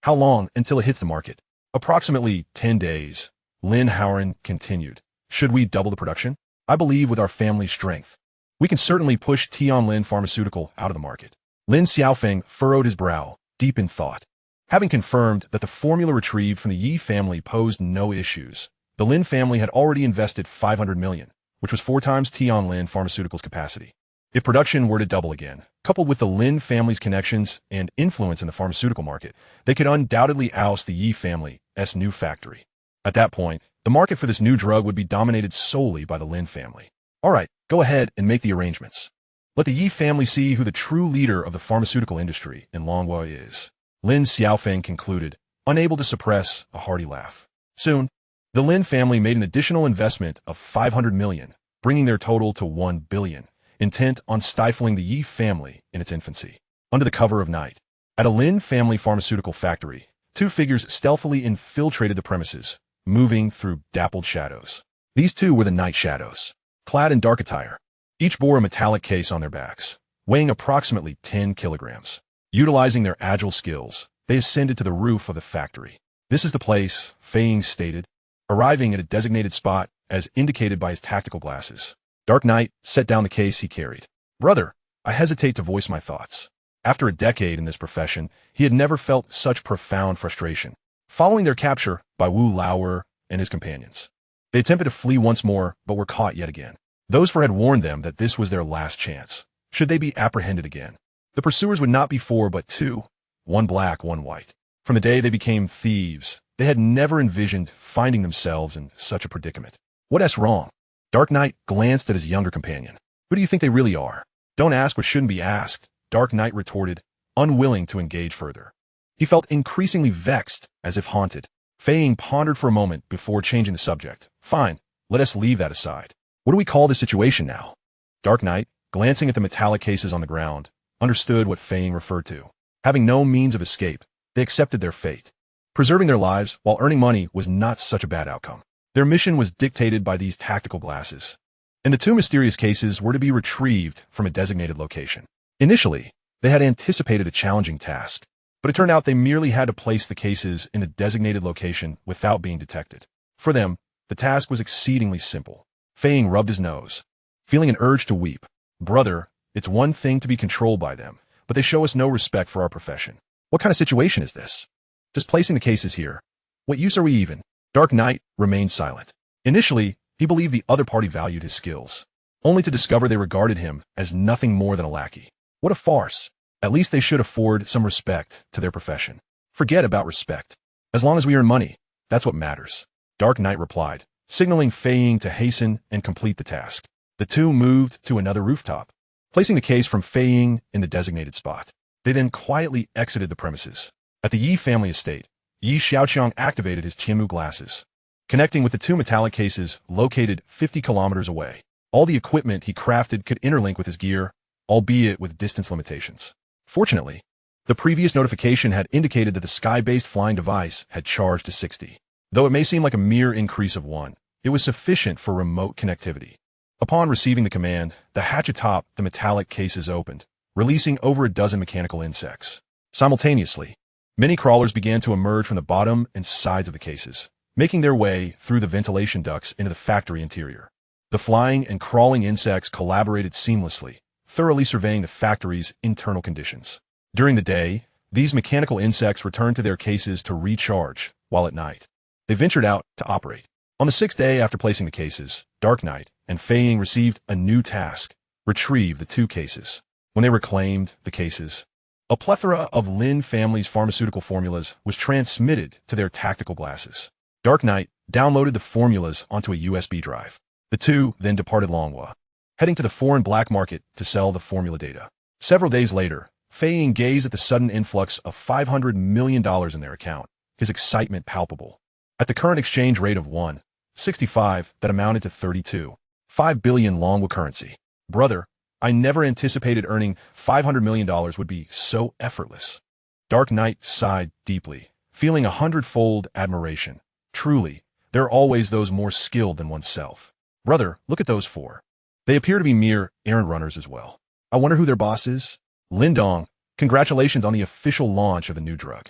How long until it hits the market? Approximately 10 days. Lin Haoran continued. Should we double the production? I believe with our family's strength, we can certainly push Tianlin Pharmaceutical out of the market. Lin Xiaofeng furrowed his brow, deep in thought. Having confirmed that the formula retrieved from the Yi family posed no issues, the Lin family had already invested 500 million, which was 4 times Tianlin Pharmaceutical's capacity. If production were to double again, coupled with the Lin family's connections and influence in the pharmaceutical market, they could undoubtedly oust the Yi family's new factory. At that point, the market for this new drug would be dominated solely by the Lin family. All right, go ahead and make the arrangements. Let the Yi family see who the true leader of the pharmaceutical industry in Longhua is. Lin Xiaoqiang concluded, unable to suppress a hearty laugh. Soon, the Lin family made an additional investment of 500 million, bringing their total to 1 billion, intent on stifling the Yi family in its infancy. Under the cover of night, at a Lin family pharmaceutical factory, two figures stealthily infiltrated the premises, moving through dappled shadows. These two were the Night Shadows, clad in dark attire. Each bore a metallic case on their backs, weighing approximately 10 kilograms. Utilizing their agile skills, they ascended to the roof of the factory. This is the place, Fei Ying stated, arriving at a designated spot as indicated by his tactical glasses. Dark Knight set down the case he carried. Brother, I hesitate to voice my thoughts. After a decade in this profession, he had never felt such profound frustration. Following their capture by Wu Lauer and his companions, they attempted to flee once more, but were caught yet again. Those four had warned them that this was their last chance, should they be apprehended again. The pursuers would not be four but two, one black, one white. From the day they became thieves, they had never envisioned finding themselves in such a predicament. What's wrong? Dark Knight glanced at his younger companion. Who do you think they really are? Don't ask what shouldn't be asked, Dark Knight retorted, unwilling to engage further. He felt increasingly vexed, as if haunted. Fei Ying pondered for a moment before changing the subject. Fine, let us leave that aside. What do we call this situation now? Dark Knight, glancing at the metallic cases on the ground, understood what Fei Ying referred to. Having no means of escape, they accepted their fate. Preserving their lives while earning money was not such a bad outcome. Their mission was dictated by these tactical glasses, and the two mysterious cases were to be retrieved from a designated location. Initially, they had anticipated a challenging task, but it turned out they merely had to place the cases in the designated location without being detected. For them, the task was exceedingly simple. Fei Ying rubbed his nose, feeling an urge to weep. Brother, it's one thing to be controlled by them, but they show us no respect for our profession. What kind of situation is this? Just placing the cases here. What use are we even? Dark Knight remained silent. Initially, he believed the other party valued his skills, only to discover they regarded him as nothing more than a lackey. What a farce. At least they should afford some respect to their profession. Forget about respect. As long as we earn money, that's what matters. Dark Knight replied, signaling Fei Ying to hasten and complete the task. The two moved to another rooftop, placing the case from Fei Ying in the designated spot. They then quietly exited the premises. At the Yi family estate, Xiaoqiang activated his Qianmu glasses, connecting with the two metallic cases located 50 kilometers away. All the equipment he crafted could interlink with his gear, albeit with distance limitations. Fortunately, the previous notification had indicated that the sky-based flying device had charged to 60. Though it may seem like a mere increase of 1, it was sufficient for remote connectivity. Upon receiving the command, the hatch atop the metallic cases opened, releasing over a dozen mechanical insects. Simultaneously, many crawlers began to emerge from the bottom and sides of the cases, making their way through the ventilation ducts into the factory interior. The flying and crawling insects collaborated seamlessly, thoroughly surveying the factory's internal conditions. During the day, these mechanical insects returned to their cases to recharge, while at night, they ventured out to operate. On the sixth day after placing the cases, Dark Knight and Fei Ying received a new task: retrieve the two cases. When they reclaimed the cases, a plethora of Lin family's pharmaceutical formulas was transmitted to their tactical glasses. Dark Knight downloaded the formulas onto a USB drive. The two then departed Longhua, heading to the foreign black market to sell the formula data. Several days later, Fei Ying gazed at the sudden influx of $500 million in their account, his excitement palpable. At the current exchange rate of 1.65, that amounted to 32.5 billion Longhua currency. Brother, I never anticipated earning $500 million would be so effortless. Dark Knight sighed deeply, feeling 100-fold admiration. Truly, there are always those more skilled than oneself. Brother, look at those four. They appear to be mere errand runners as well. I wonder who their boss is? Lindong, congratulations on the official launch of the new drug.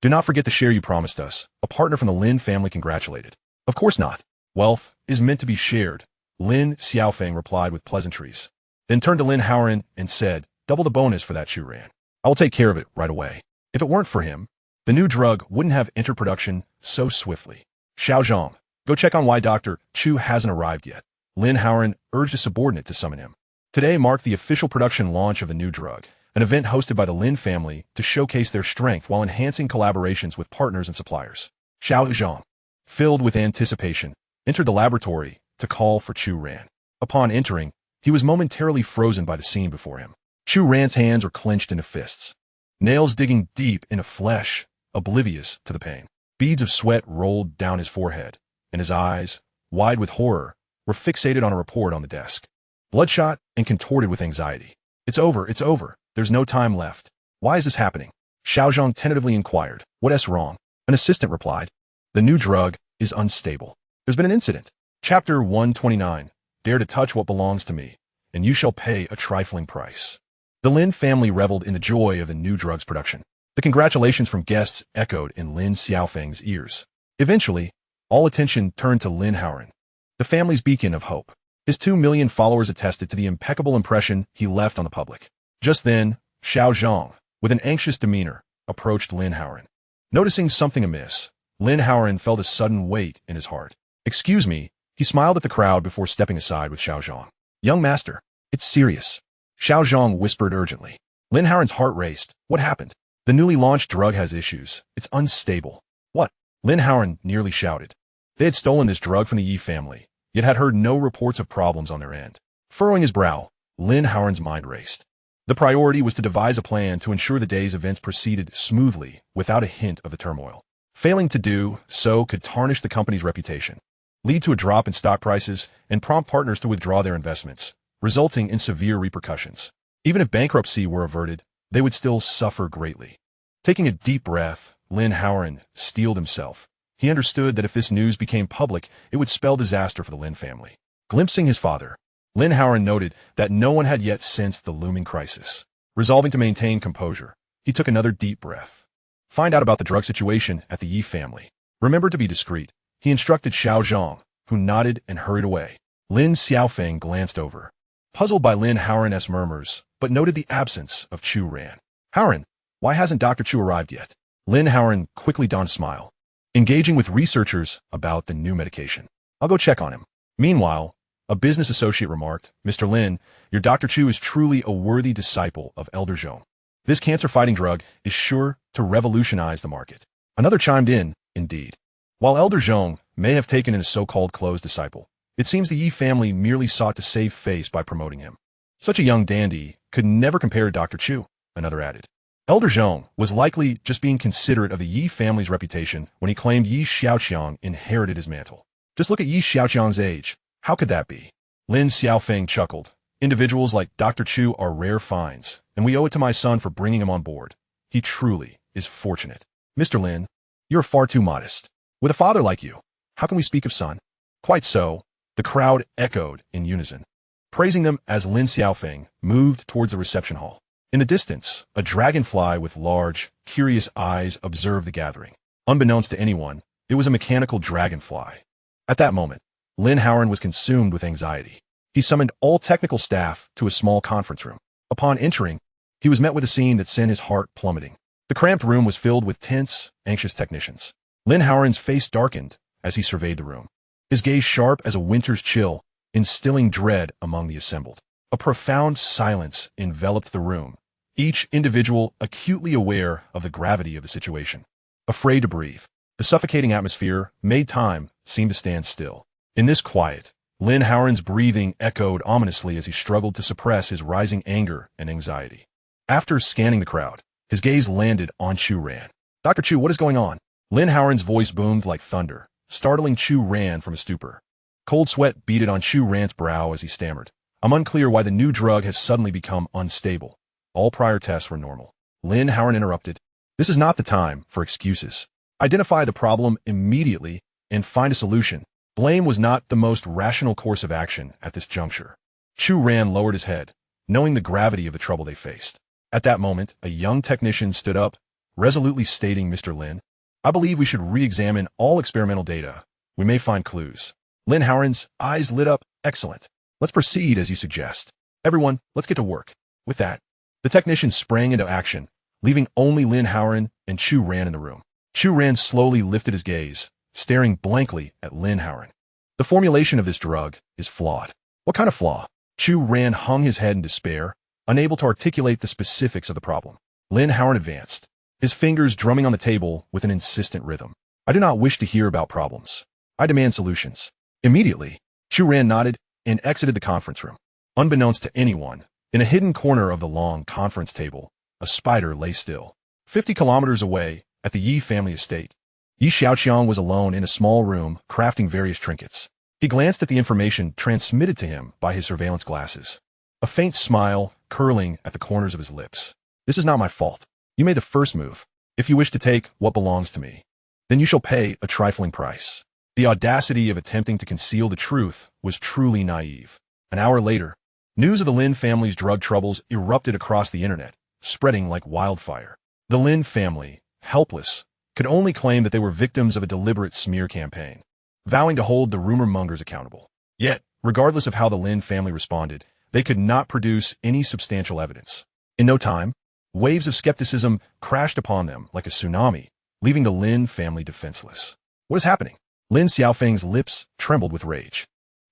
Do not forget the share you promised us. A partner from the Lin family congratulated. Of course not. Wealth is meant to be shared. Lin Xiaoqiang replied with pleasantries, then turned to Lin Howren and said, double the bonus for that Churan. I will take care of it right away. If it weren't for him, the new drug wouldn't have entered production so swiftly. Xiaoqiang, go check on why Dr. Chu hasn't arrived yet. Lin Howren urged a subordinate to summon him. Today marked the official production launch of the new drug, an event hosted by the Lin family to showcase their strength while enhancing collaborations with partners and suppliers. Xiaoqiang, filled with anticipation, entered the laboratory to call for Chu Ran. Upon entering, He was momentarily frozen by the scene before him. Chu Ran's hands were clenched into fists, nails digging deep into flesh, oblivious to the pain. Beads of sweat rolled down his forehead, and his eyes, wide with horror, were fixated on a report on the desk. Bloodshot and contorted with anxiety. It's over, it's over. There's no time left. Why is this happening? Xiaoqiang tentatively inquired. What's wrong? An assistant replied. The new drug is unstable. There's been an incident. Chapter 129. Dare to touch what belongs to me, and you shall pay a trifling price. The Lin family reveled in the joy of the new drug's production. The congratulations from guests echoed in Lin Xiaofeng's ears. Eventually, all attention turned to Lin Haoran, the family's beacon of hope. His 2 million followers attested to the impeccable impression he left on the public. Just then, Xiaoqiang, with an anxious demeanor, approached Lin Haoran. Noticing something amiss, Lin Haoran felt a sudden weight in his heart. Excuse me, he smiled at the crowd before stepping aside with Xiaoqiang. Young master, it's serious. Xiaoqiang whispered urgently. Lin Haoran's heart raced. What happened? The newly launched drug has issues. It's unstable. What? Lin Haoran nearly shouted. They had stolen this drug from the Yi family, yet had heard no reports of problems on their end. Furrowing his brow, Lin Haoran's mind raced. The priority was to devise a plan to ensure the day's events proceeded smoothly without a hint of the turmoil. Failing to do so could tarnish the company's reputation, lead to a drop in stock prices, and prompt partners to withdraw their investments, resulting in severe repercussions. Even if bankruptcy were averted, they would still suffer greatly. Taking a deep breath, Lin Haoran steeled himself. He understood that if this news became public, it would spell disaster for the Lin family. Glimpsing his father, Lin Haoran noted that no one had yet sensed the looming crisis. Resolving to maintain composure, he took another deep breath. Find out about the drug situation at the Yi family. Remember to be discreet, he instructed Xiaoqiang, who nodded and hurried away. Lin Xiaofeng glanced over, puzzled by Lin Haoran's murmurs, but noted the absence of Chu Ran. Haoran, why hasn't Dr. Chu arrived yet? Lin Haoran quickly donned a smile, engaging with researchers about the new medication. I'll go check on him. Meanwhile, a business associate remarked, Mr. Lin, your Dr. Chu is truly a worthy disciple of Elder Zhong. This cancer-fighting drug is sure to revolutionize the market. Another chimed in, indeed. While Elder Zhong may have taken in a so-called close disciple, it seems the Yi family merely sought to save face by promoting him. Such a young dandy could never compare to Dr. Chu, another added. Elder Zhong was likely just being considerate of the Yi family's reputation when he claimed Yi Xiaoqiang inherited his mantle. Just look at Yi Xiaoqiang's age. How could that be? Lin Xiaofeng chuckled. Individuals like Dr. Chu are rare finds, and we owe it to my son for bringing him on board. He truly is fortunate. Mr. Lin, you're far too modest. With a father like you, how can we speak of son? Quite so, the crowd echoed in unison, praising them as Lin Xiaofeng moved towards the reception hall. In the distance, a dragonfly with large, curious eyes observed the gathering. Unbeknownst to anyone, it was a mechanical dragonfly. At that moment, Lin Haoran was consumed with anxiety. He summoned all technical staff to a small conference room. Upon entering, he was met with a scene that sent his heart plummeting. The cramped room was filled with tense, anxious technicians. Lin Haoran's face darkened as he surveyed the room, his gaze sharp as a winter's chill, instilling dread among the assembled. A profound silence enveloped the room, each individual acutely aware of the gravity of the situation. Afraid to breathe, the suffocating atmosphere made time seem to stand still. In this quiet, Lin Haoran's breathing echoed ominously as he struggled to suppress his rising anger and anxiety. After scanning the crowd, his gaze landed on Chu Ran. Dr. Chu, what is going on? Lin Haoran's voice boomed like thunder, startling Chu Ran from a stupor. Cold sweat beaded on Chu Ran's brow as he stammered. I'm unclear why the new drug has suddenly become unstable. All prior tests were normal. Lin Haoran interrupted. This is not the time for excuses. Identify the problem immediately and find a solution. Blame was not the most rational course of action at this juncture. Chu Ran lowered his head, knowing the gravity of the trouble they faced. At that moment, a young technician stood up, resolutely stating, Mr. Lin, I believe we should re-examine all experimental data. We may find clues. Lin Haoran's eyes lit up. Excellent. Let's proceed as you suggest. Everyone, let's get to work. With that, the technician sprang into action, leaving only Lin Haoran and Chu Ran in the room. Chu Ran slowly lifted his gaze, staring blankly at Lin Haoran. The formulation of this drug is flawed. What kind of flaw? Chu Ran hung his head in despair, unable to articulate the specifics of the problem. Lin Haoran advanced, his fingers drumming on the table with an insistent rhythm. I do not wish to hear about problems. I demand solutions. Immediately, Chu Ran nodded and exited the conference room. Unbeknownst to anyone, in a hidden corner of the long conference table, a spider lay still. 50 kilometers away, at the Yi family estate, Xiaoqiang was alone in a small room, crafting various trinkets. He glanced at the information transmitted to him by his surveillance glasses. A faint smile curling at the corners of his lips. This is not my fault. You made the first move. If you wish to take what belongs to me, then you shall pay a trifling price. The audacity of attempting to conceal the truth was truly naive. An hour later, news of the Lin family's drug troubles erupted across the internet, spreading like wildfire. The Lin family, helpless, could only claim that they were victims of a deliberate smear campaign, vowing to hold the rumor mongers accountable. Yet, regardless of how the Lin family responded, they could not produce any substantial evidence. In no time, waves of skepticism crashed upon them like a tsunami, leaving the Lin family defenseless. What is happening? Lin Xiaofeng's lips trembled with rage.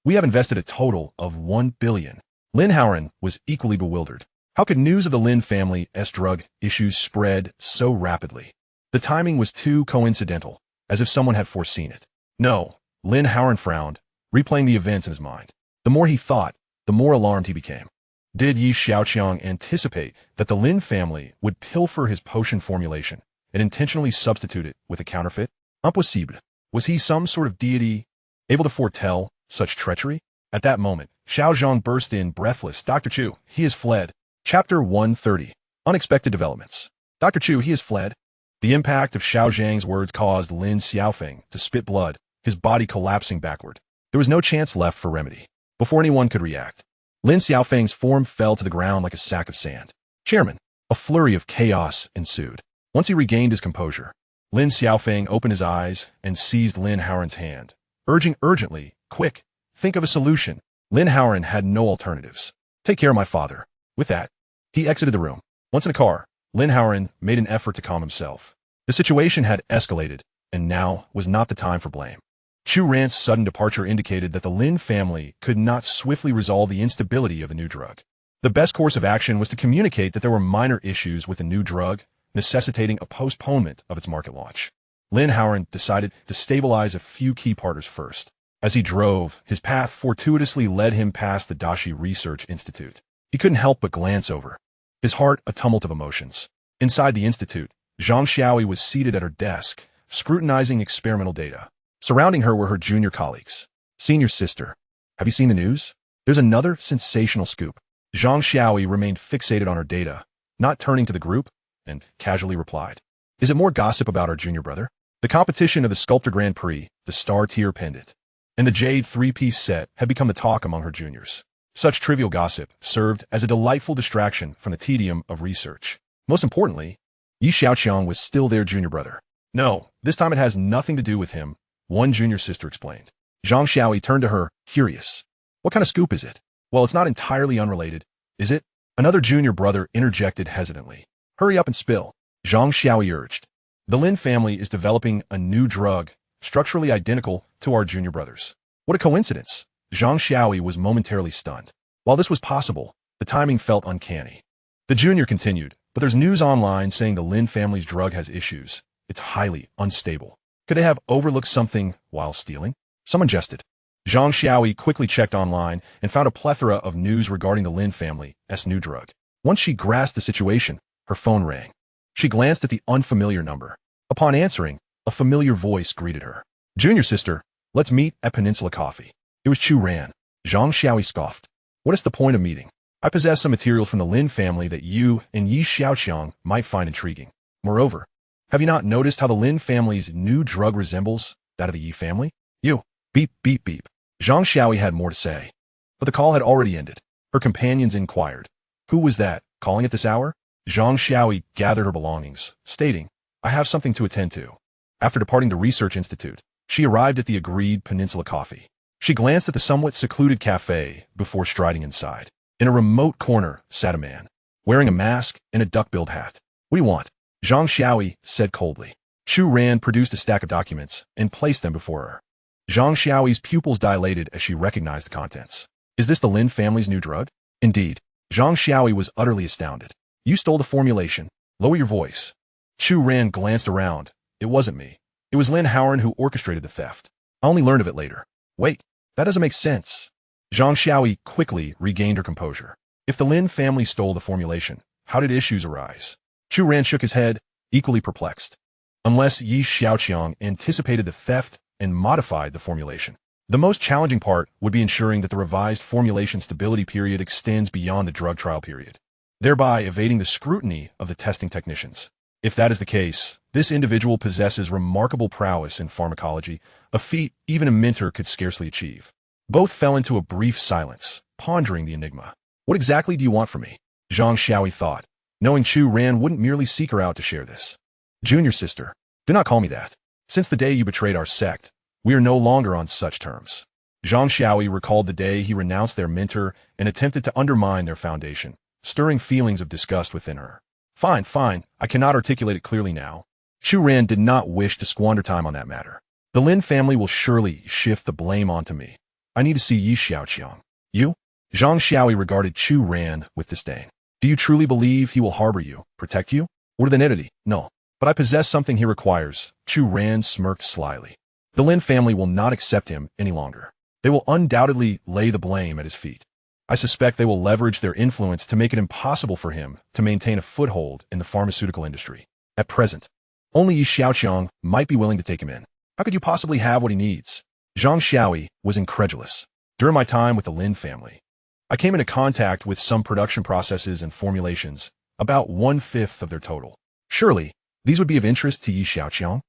We have invested a total of 1 billion. Lin Haoran was equally bewildered. How could news of the Lin family's drug issues spread so rapidly? The timing was too coincidental, as if someone had foreseen it. No, Lin Haoran frowned, replaying the events in his mind. The more he thought, the more alarmed he became. Did Xiaoqiang anticipate that the Lin family would pilfer his potion formulation and intentionally substitute it with a counterfeit? Impossible. Was he some sort of deity, able to foretell such treachery? At that moment, Xiaoqiang burst in, breathless. Dr. Chu, he has fled. Chapter 130. Unexpected developments. Dr. Chu, he has fled. The impact of Xiaoqiang's words caused Lin Xiaofeng to spit blood, his body collapsing backward. There was no chance left for remedy. Before anyone could react, Lin Xiaofeng's form fell to the ground like a sack of sand. Chairman, a flurry of chaos ensued. Once he regained his composure, Lin Xiaofeng opened his eyes and seized Lin Haoran's hand, urging urgently, quick, think of a solution. Lin Haoran had no alternatives. Take care of my father. With that, he exited the room. Once in a car, Lin Haoran made an effort to calm himself. The situation had escalated, and now was not the time for blame. Chu Ran's sudden departure indicated that the Lin family could not swiftly resolve the instability of the new drug. The best course of action was to communicate that there were minor issues with the new drug, necessitating a postponement of its market launch. Lin Haoran decided to stabilize a few key partners first. As he drove, his path fortuitously led him past the Dashi Research Institute. He couldn't help but glance over, his heart a tumult of emotions. Inside the institute, Zhang Xiaoyi was seated at her desk, scrutinizing experimental data. Surrounding her were her junior colleagues. Senior sister, have you seen the news? There's another sensational scoop. Zhang Xiaoyi remained fixated on her data, not turning to the group, and casually replied. Is it more gossip about our junior brother? The competition of the Sculptor Grand Prix, the Star Tier Pendant, and the Jade three-piece set had become the talk among her juniors. Such trivial gossip served as a delightful distraction from the tedium of research. Most importantly, Xiaoqiang was still their junior brother. No, this time it has nothing to do with him, one junior sister explained. Zhang Xiaoyi turned to her, curious. What kind of scoop is it? Well, it's not entirely unrelated, is it? Another junior brother interjected hesitantly. Hurry up and spill, Zhang Xiaoyi urged. The Lin family is developing a new drug, structurally identical to our junior brothers. What a coincidence. Zhang Xiaoyi was momentarily stunned. While this was possible, the timing felt uncanny. The junior continued, but there's news online saying the Lin family's drug has issues. It's highly unstable. Could they have overlooked something while stealing? Someone jested. Zhang Xiaoyi quickly checked online and found a plethora of news regarding the Lin family's new drug. Once she grasped the situation, her phone rang. She glanced at the unfamiliar number. Upon answering, a familiar voice greeted her. Junior sister, let's meet at Peninsula Coffee. It was Chu Ran. Zhang Xiaoyi scoffed. What is the point of meeting? I possess some materials from the Lin family that you and Xiaoqiang might find intriguing. Moreover, have you not noticed how the Lin family's new drug resembles that of the Yi family? You. Beep, beep, beep. Zhang Xiaoyi had more to say, but the call had already ended. Her companions inquired. Who was that, calling at this hour? Zhang Xiaoyi gathered her belongings, stating, I have something to attend to. After departing the research institute, she arrived at the agreed Peninsula Coffee. She glanced at the somewhat secluded cafe before striding inside. In a remote corner sat a man, wearing a mask and a duck-billed hat. What do you want? Zhang Xiaoyi said coldly. Chu Ran produced a stack of documents and placed them before her. Zhang Xiaoyi's pupils dilated as she recognized the contents. Is this the Lin family's new drug? Indeed. Zhang Xiaoyi was utterly astounded. You stole the formulation. Lower your voice. Chu Ran glanced around. It wasn't me. It was Lin Haoran who orchestrated the theft. I only learned of it later. Wait, that doesn't make sense. Zhang Xiaoyi quickly regained her composure. If the Lin family stole the formulation, how did issues arise? Chu Ran shook his head, equally perplexed. Unless Xiaoqiang anticipated the theft and modified the formulation. The most challenging part would be ensuring that the revised formulation stability period extends beyond the drug trial period, thereby evading the scrutiny of the testing technicians. If that is the case, this individual possesses remarkable prowess in pharmacology, a feat even a mentor could scarcely achieve. Both fell into a brief silence, pondering the enigma. What exactly do you want from me? Zhang Xiaoyi thought, knowing Chu Ran wouldn't merely seek her out to share this. Junior sister, do not call me that. Since the day you betrayed our sect, we are no longer on such terms. Zhang Xiaoyi recalled the day he renounced their mentor and attempted to undermine their foundation, stirring feelings of disgust within her. Fine, I cannot articulate it clearly now. Chu Ran did not wish to squander time on that matter. The Lin family will surely shift the blame onto me. I need to see Xiaoqiang. You? Zhang Xiaoyi regarded Chu Ran with disdain. Do you truly believe he will harbor you, protect you? Or the entity? No. But I possess something he requires. Chu Ran smirked slyly. The Lin family will not accept him any longer. They will undoubtedly lay the blame at his feet. I suspect they will leverage their influence to make it impossible for him to maintain a foothold in the pharmaceutical industry. At present, only Xiaoqiang might be willing to take him in. How could you possibly have what he needs? Zhang Xiaoyi was incredulous. During my time with the Lin family, I came into contact with some production processes and formulations, about 1/5 of their total. Surely, these would be of interest to Xiaoqiang?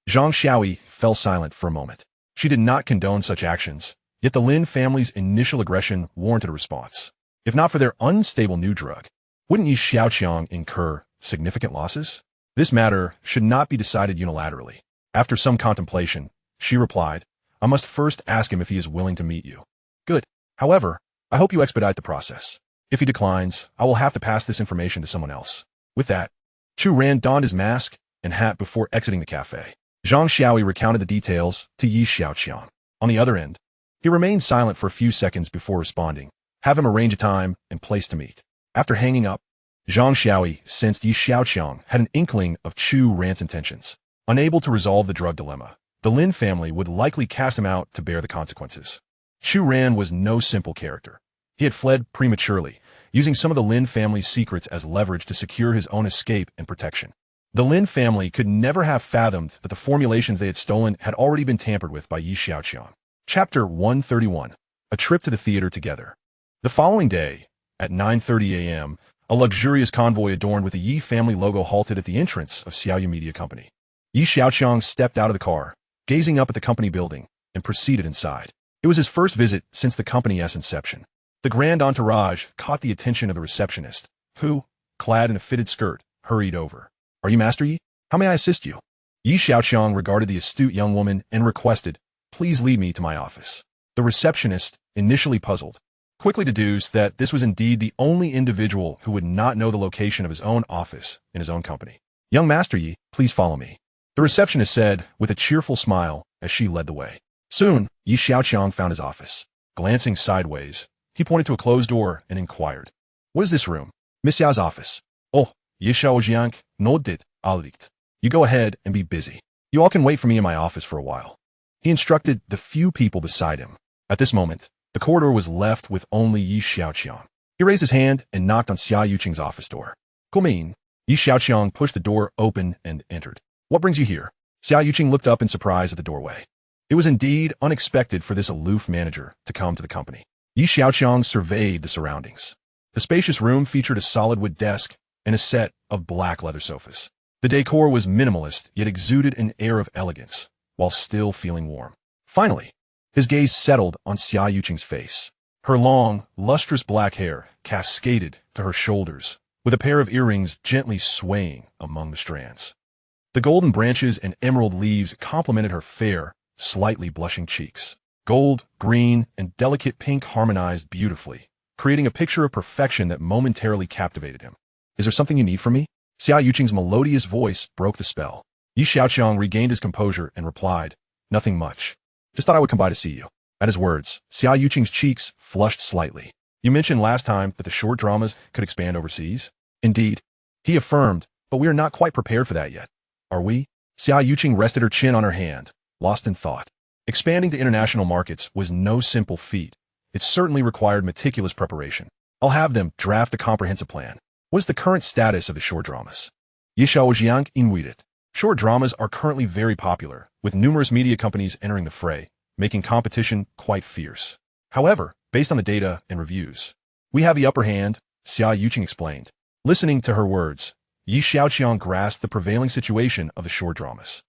Zhang Xiaoyi fell silent for a moment. She did not condone such actions, yet the Lin family's initial aggression warranted a response. If not for their unstable new drug, wouldn't Xiaoqiang incur significant losses? This matter should not be decided unilaterally. After some contemplation, she replied, I must first ask him if he is willing to meet you. Good. However, I hope you expedite the process. If he declines, I will have to pass this information to someone else. With that, Chu Ran donned his mask and hat before exiting the cafe. Zhang Xiaoyi recounted the details to Xiaoqiang. On the other end, he remained silent for a few seconds before responding, have him arrange a time and place to meet. After hanging up, Zhang Xiaoyi sensed Xiaoqiang had an inkling of Chu Ran's intentions. Unable to resolve the drug dilemma, the Lin family would likely cast him out to bear the consequences. Chu Ran was no simple character. He had fled prematurely, using some of the Lin family's secrets as leverage to secure his own escape and protection. The Lin family could never have fathomed that the formulations they had stolen had already been tampered with by Xiaoqiang. Chapter 131. A Trip to the Theater Together. The following day, at 9:30 a.m., a luxurious convoy adorned with the Yi family logo halted at the entrance of Xiaoya Media Company. Xiaoqiang stepped out of the car, gazing up at the company building, and proceeded inside. It was his first visit since the company's inception. The grand entourage caught the attention of the receptionist, who, clad in a fitted skirt, hurried over. Are you Master Yi? How may I assist you? Xiaoqiang regarded the astute young woman and requested, Please lead me to my office. The receptionist, initially puzzled, quickly deduced that this was indeed the only individual who would not know the location of his own office in his own company. Young Master Yi, please follow me. The receptionist said with a cheerful smile as she led the way. Soon, Xiaoqiang found his office. Glancing sideways, he pointed to a closed door and inquired, What is this room? Miss Ya's office. Oh, Xiaoqiang nodded, alright. You go ahead and be busy. You all can wait for me in my office for a while. He instructed the few people beside him. At this moment, the corridor was left with only Xiaoqiang. He raised his hand and knocked on Xiaoqiang's office door. Come in. Xiaoqiang pushed the door open and entered. What brings you here? Xiaoqiang looked up in surprise at the doorway. It was indeed unexpected for this aloof manager to come to the company. Xiaoqiang surveyed the surroundings. The spacious room featured a solid wood desk and a set of black leather sofas. The decor was minimalist, yet exuded an air of elegance, while still feeling warm. Finally, his gaze settled on Xiaoqiang's face. Her long, lustrous black hair cascaded to her shoulders, with a pair of earrings gently swaying among the strands. The golden branches and emerald leaves complemented her fair, slightly blushing cheeks. Gold, green, and delicate pink harmonized beautifully, creating a picture of perfection that momentarily captivated him. Is there something you need from me? Xiaoqiang's melodious voice broke the spell. Xiaoqiang regained his composure and replied, Nothing much. Just thought I would come by to see you. At his words, Xiaoqiang's cheeks flushed slightly. You mentioned last time that the short dramas could expand overseas? Indeed, he affirmed, but we are not quite prepared for that yet. Are we? Xiaoqiang rested her chin on her hand, lost in thought. Expanding to international markets was no simple feat, It certainly required meticulous preparation. I'll have them draft a comprehensive plan. What is the current status of the short dramas? Xiaoqiang it. Short dramas are currently very popular, with numerous media companies entering the fray, making competition quite fierce. However, based on the data and reviews, we have the upper hand, Xiaoqiang explained. Listening to her words, Xiaoqiang grasped the prevailing situation of the short dramas.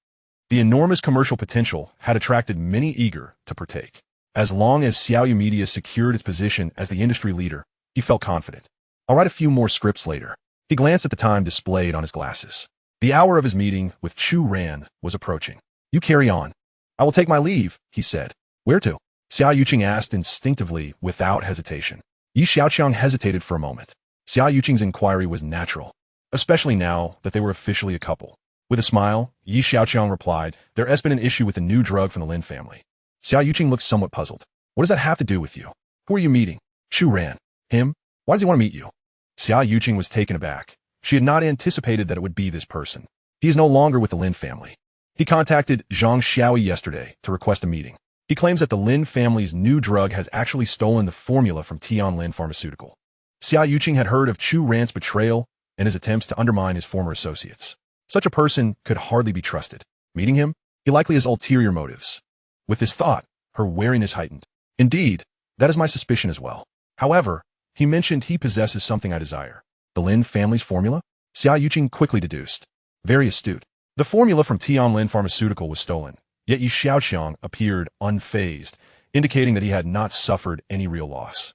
The enormous commercial potential had attracted many eager to partake. As long as Xiaoyu Media secured its position as the industry leader, he felt confident. I'll write a few more scripts later. He glanced at the time displayed on his glasses. The hour of his meeting with Chu Ran was approaching. You carry on. I will take my leave, he said. Where to? Xiaoqiang asked instinctively without hesitation. Xiaoqiang hesitated for a moment. Xiaoqiang's inquiry was natural, especially now that they were officially a couple. With a smile, Xiaoqiang replied, there has been an issue with a new drug from the Lin family. Xiaoqiang looked somewhat puzzled. What does that have to do with you? Who are you meeting? Chu Ran. Him? Why does he want to meet you? Xiaoqiang was taken aback. She had not anticipated that it would be this person. He is no longer with the Lin family. He contacted Zhang Xiaoyi yesterday to request a meeting. He claims that the Lin family's new drug has actually stolen the formula from Tianlin Pharmaceutical. Xiaoqiang had heard of Chu Ran's betrayal and his attempts to undermine his former associates. Such a person could hardly be trusted. Meeting him, he likely has ulterior motives. With this thought, her wariness heightened. Indeed, that is my suspicion as well. However, he mentioned he possesses something I desire. The Lin family's formula? Xiaoqiang quickly deduced. Very astute. The formula from Tianlin Pharmaceutical was stolen, yet Xiaoqiang appeared unfazed, indicating that he had not suffered any real loss.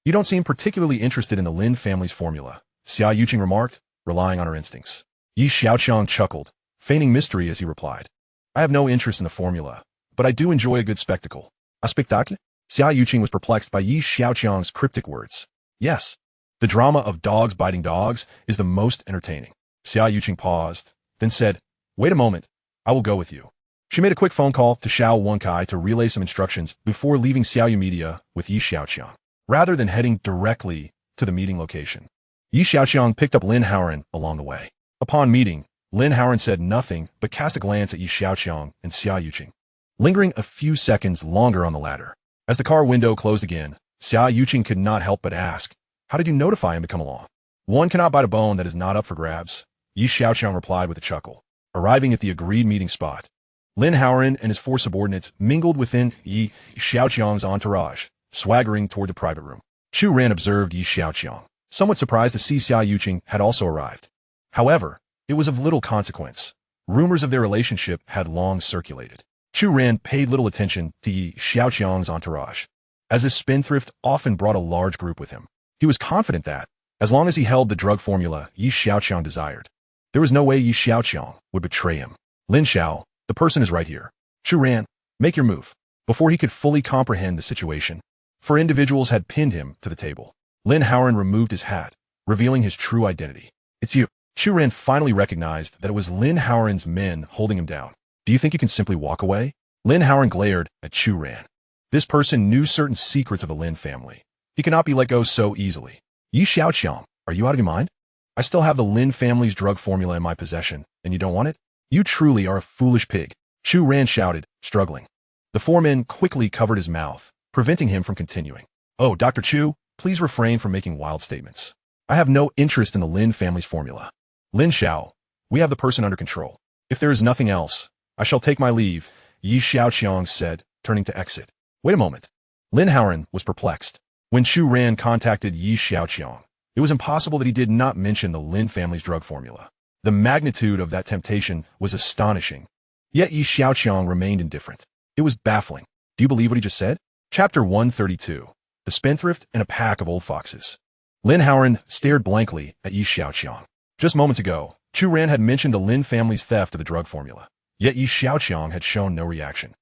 You don't seem particularly interested in the Lin family's formula, Xiaoqiang remarked, relying on her instincts. Xiaoqiang chuckled, feigning mystery as he replied. I have no interest in the formula, but I do enjoy a good spectacle. A spectacle? Xiaoqiang was perplexed by Xiaoqiang's cryptic words. Yes. The drama of dogs biting dogs is the most entertaining. Xiaoqiang paused, then said, wait a moment, I will go with you. She made a quick phone call to Xiao Wenkai to relay some instructions before leaving Xiaoyu Media with Xiaoqiang, rather than heading directly to the meeting location. Xiaoqiang picked up Lin Haoran along the way. Upon meeting, Lin Haoran said nothing but cast a glance at Xiaoqiang and Xiaoqiang, lingering a few seconds longer on the latter. As the car window closed again, Xiaoqiang could not help but ask, how did you notify him to come along? One cannot bite a bone that is not up for grabs, Xiaoqiang replied with a chuckle. Arriving at the agreed meeting spot, Lin Haoran and his four subordinates mingled within Xiaoqiang's entourage, swaggering toward the private room. Chu Ran observed Xiaoqiang, somewhat surprised to see Xiaoqiang had also arrived. However, it was of little consequence. Rumors of their relationship had long circulated. Chu Ran paid little attention to Xiaoqiang's entourage, as his spendthrift often brought a large group with him. He was confident that, as long as he held the drug formula Xiaoqiang desired, there was no way Xiaoqiang would betray him. Lin Xiao, the person is right here. Chu Ran, make your move. Before he could fully comprehend the situation, 4 individuals had pinned him to the table. Lin Haoran removed his hat, revealing his true identity. It's you. Chu Ran finally recognized that it was Lin Haoran's men holding him down. Do you think you can simply walk away? Lin Haoran glared at Chu Ran. This person knew certain secrets of the Lin family. He cannot be let go so easily. Xiaoqiang, are you out of your mind? I still have the Lin family's drug formula in my possession, and you don't want it? You truly are a foolish pig. Chu Ran shouted, struggling. The 4 men quickly covered his mouth, preventing him from continuing. Oh, Dr. Chu, please refrain from making wild statements. I have no interest in the Lin family's formula. Lin Xiao, we have the person under control. If there is nothing else, I shall take my leave, Xiaoqiang said, turning to exit. Wait a moment. Lin Haoran was perplexed. When Chu Ran contacted Xiaoqiang, it was impossible that he did not mention the Lin family's drug formula. The magnitude of that temptation was astonishing. Yet Xiaoqiang remained indifferent. It was baffling. Do you believe what he just said? Chapter 132. The Spendthrift and a Pack of Old Foxes. Lin Haoran stared blankly at Xiaoqiang. Just moments ago, Chu Ran had mentioned the Lin family's theft of the drug formula. Yet Xiaoqiang had shown no reaction.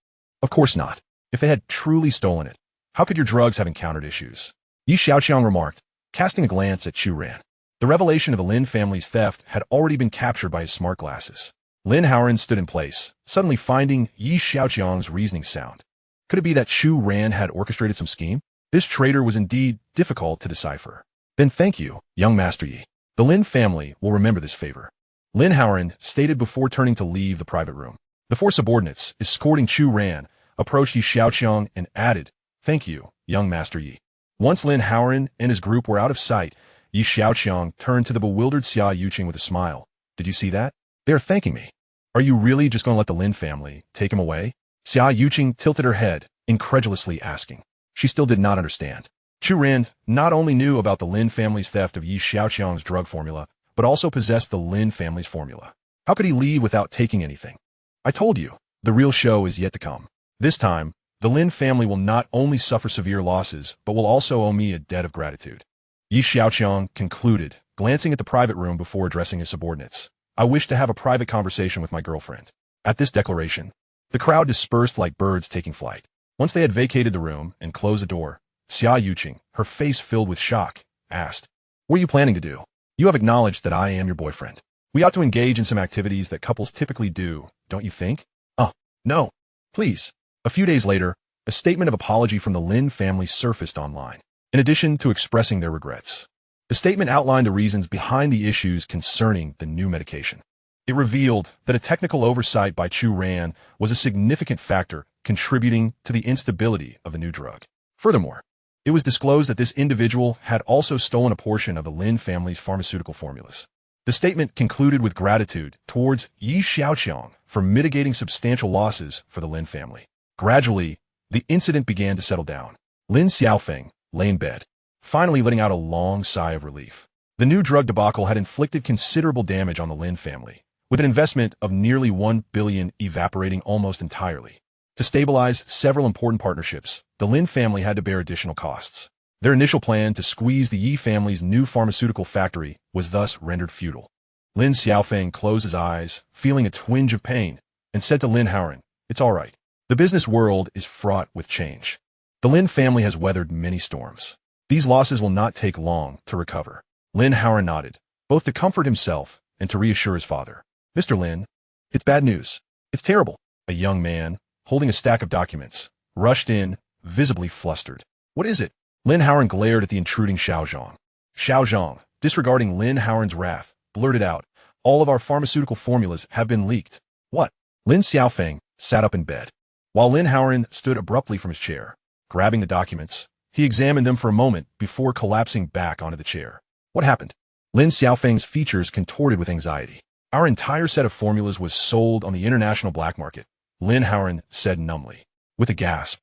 Of course not. If they had truly stolen it, how could your drugs have encountered issues? Xiaoqiang remarked, casting a glance at Chu Ran. The revelation of the Lin family's theft had already been captured by his smart glasses. Lin Haoran stood in place, suddenly finding Xiaoqiang's reasoning sound. Could it be that Chu Ran had orchestrated some scheme? This traitor was indeed difficult to decipher. Then thank you, young Master Yi. The Lin family will remember this favor. Lin Haoran stated before turning to leave the private room. The 4 subordinates, escorting Chu Ran, approached Xiaoqiang and added, thank you, young Master Yi. Once Lin Haoran and his group were out of sight, Yi Xiaoqiang turned to the bewildered Xiaoqiang with a smile. Did you see that? They are thanking me. Are you really just going to let the Lin family take him away? Xiaoqiang tilted her head, incredulously asking. She still did not understand. Chu Ran not only knew about the Lin family's theft of Yi Xiaoqiang's drug formula, but also possessed the Lin family's formula. How could he leave without taking anything? I told you, the real show is yet to come. This time, the Lin family will not only suffer severe losses, but will also owe me a debt of gratitude. Yi Xiaoqiang concluded, glancing at the private room before addressing his subordinates. I wish to have a private conversation with my girlfriend. At this declaration, the crowd dispersed like birds taking flight. Once they had vacated the room and closed the door, Xiaoqiang, her face filled with shock, asked, "What are you planning to do? You have acknowledged that I am your boyfriend. We ought to engage in some activities that couples typically do, don't you think?" "Oh, no. Please." A few days later, a statement of apology from the Lin family surfaced online, in addition to expressing their regrets. The statement outlined the reasons behind the issues concerning the new medication. It revealed that a technical oversight by Chu Ran was a significant factor contributing to the instability of the new drug. Furthermore, it was disclosed that this individual had also stolen a portion of the Lin family's pharmaceutical formulas. The statement concluded with gratitude towards Yi Xiaoqiang for mitigating substantial losses for the Lin family. Gradually, the incident began to settle down. Lin Xiaofeng lay in bed, finally letting out a long sigh of relief. The new drug debacle had inflicted considerable damage on the Lin family, with an investment of nearly 1 billion evaporating almost entirely. To stabilize several important partnerships, the Lin family had to bear additional costs. Their initial plan to squeeze the Yi family's new pharmaceutical factory was thus rendered futile. Lin Xiaofeng closed his eyes, feeling a twinge of pain, and said to Lin Haoran, "It's all right. The business world is fraught with change. The Lin family has weathered many storms. These losses will not take long to recover." Lin Haoran nodded, both to comfort himself and to reassure his father. "Mr. Lin, it's bad news. It's terrible." A young man, holding a stack of documents, rushed in, visibly flustered. "What is it?" Lin Haoran glared at the intruding Xiaoqiang. Xiaoqiang, disregarding Lin Haoran's wrath, blurted out, "All of our pharmaceutical formulas have been leaked." "What?" Lin Xiaofeng sat up in bed, while Lin Haoran stood abruptly from his chair. Grabbing the documents, he examined them for a moment before collapsing back onto the chair. "What happened?" Lin Xiaofeng's features contorted with anxiety. "Our entire set of formulas was sold on the international black market," Lin Haoran said numbly. With a gasp,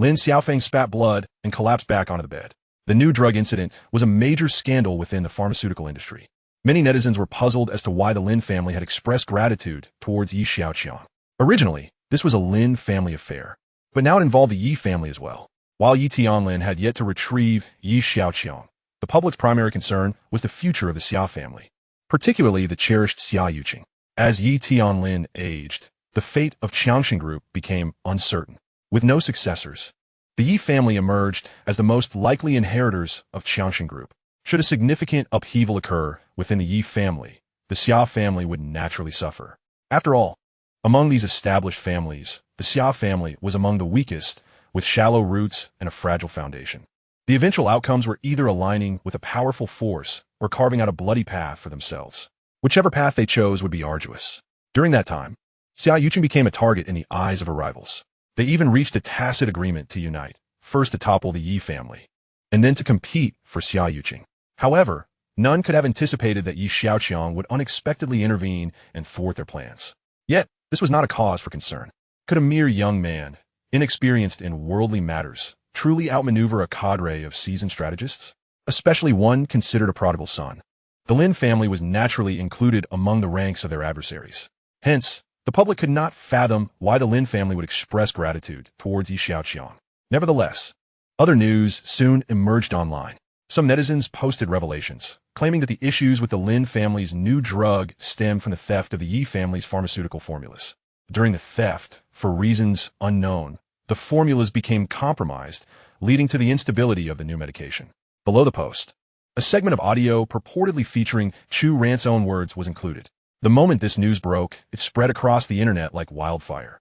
Lin Xiaofeng spat blood and collapsed back onto the bed. The new drug incident was a major scandal within the pharmaceutical industry. Many netizens were puzzled as to why the Lin family had expressed gratitude towards Yi Xiaoqiang. Originally, this was a Lin family affair, but now it involved the Yi family as well. While Yi Tianlin had yet to retrieve Yi Xiaoqiang, the public's primary concern was the future of the Xia family, particularly the cherished Xiaoqiang. As Yi Tianlin aged, the fate of Xiaoqiang Group became uncertain. With no successors, the Yi family emerged as the most likely inheritors of Xiaoqiang Group. Should a significant upheaval occur within the Yi family, the Xia family would naturally suffer. After all, among these established families, the Xia family was among the weakest, with shallow roots and a fragile foundation. The eventual outcomes were either aligning with a powerful force or carving out a bloody path for themselves. Whichever path they chose would be arduous. During that time, Xiaoqiang became a target in the eyes of her rivals. They even reached a tacit agreement to unite, first to topple the Yi family, and then to compete for Xiaoqiang. However, none could have anticipated that Yi Xiaoqiang would unexpectedly intervene and thwart their plans. Yet, this was not a cause for concern. Could a mere young man, inexperienced in worldly matters, truly outmaneuver a cadre of seasoned strategists? Especially one considered a prodigal son. The Lin family was naturally included among the ranks of their adversaries. Hence, the public could not fathom why the Lin family would express gratitude towards Yi Xiaoqiang. Nevertheless, other news soon emerged online. Some netizens posted revelations, claiming that the issues with the Lin family's new drug stemmed from the theft of the Yi family's pharmaceutical formulas. During the theft, for reasons unknown, the formulas became compromised, leading to the instability of the new medication. Below the post, a segment of audio purportedly featuring Chu Ran's own words was included. The moment this news broke, it spread across the internet like wildfire.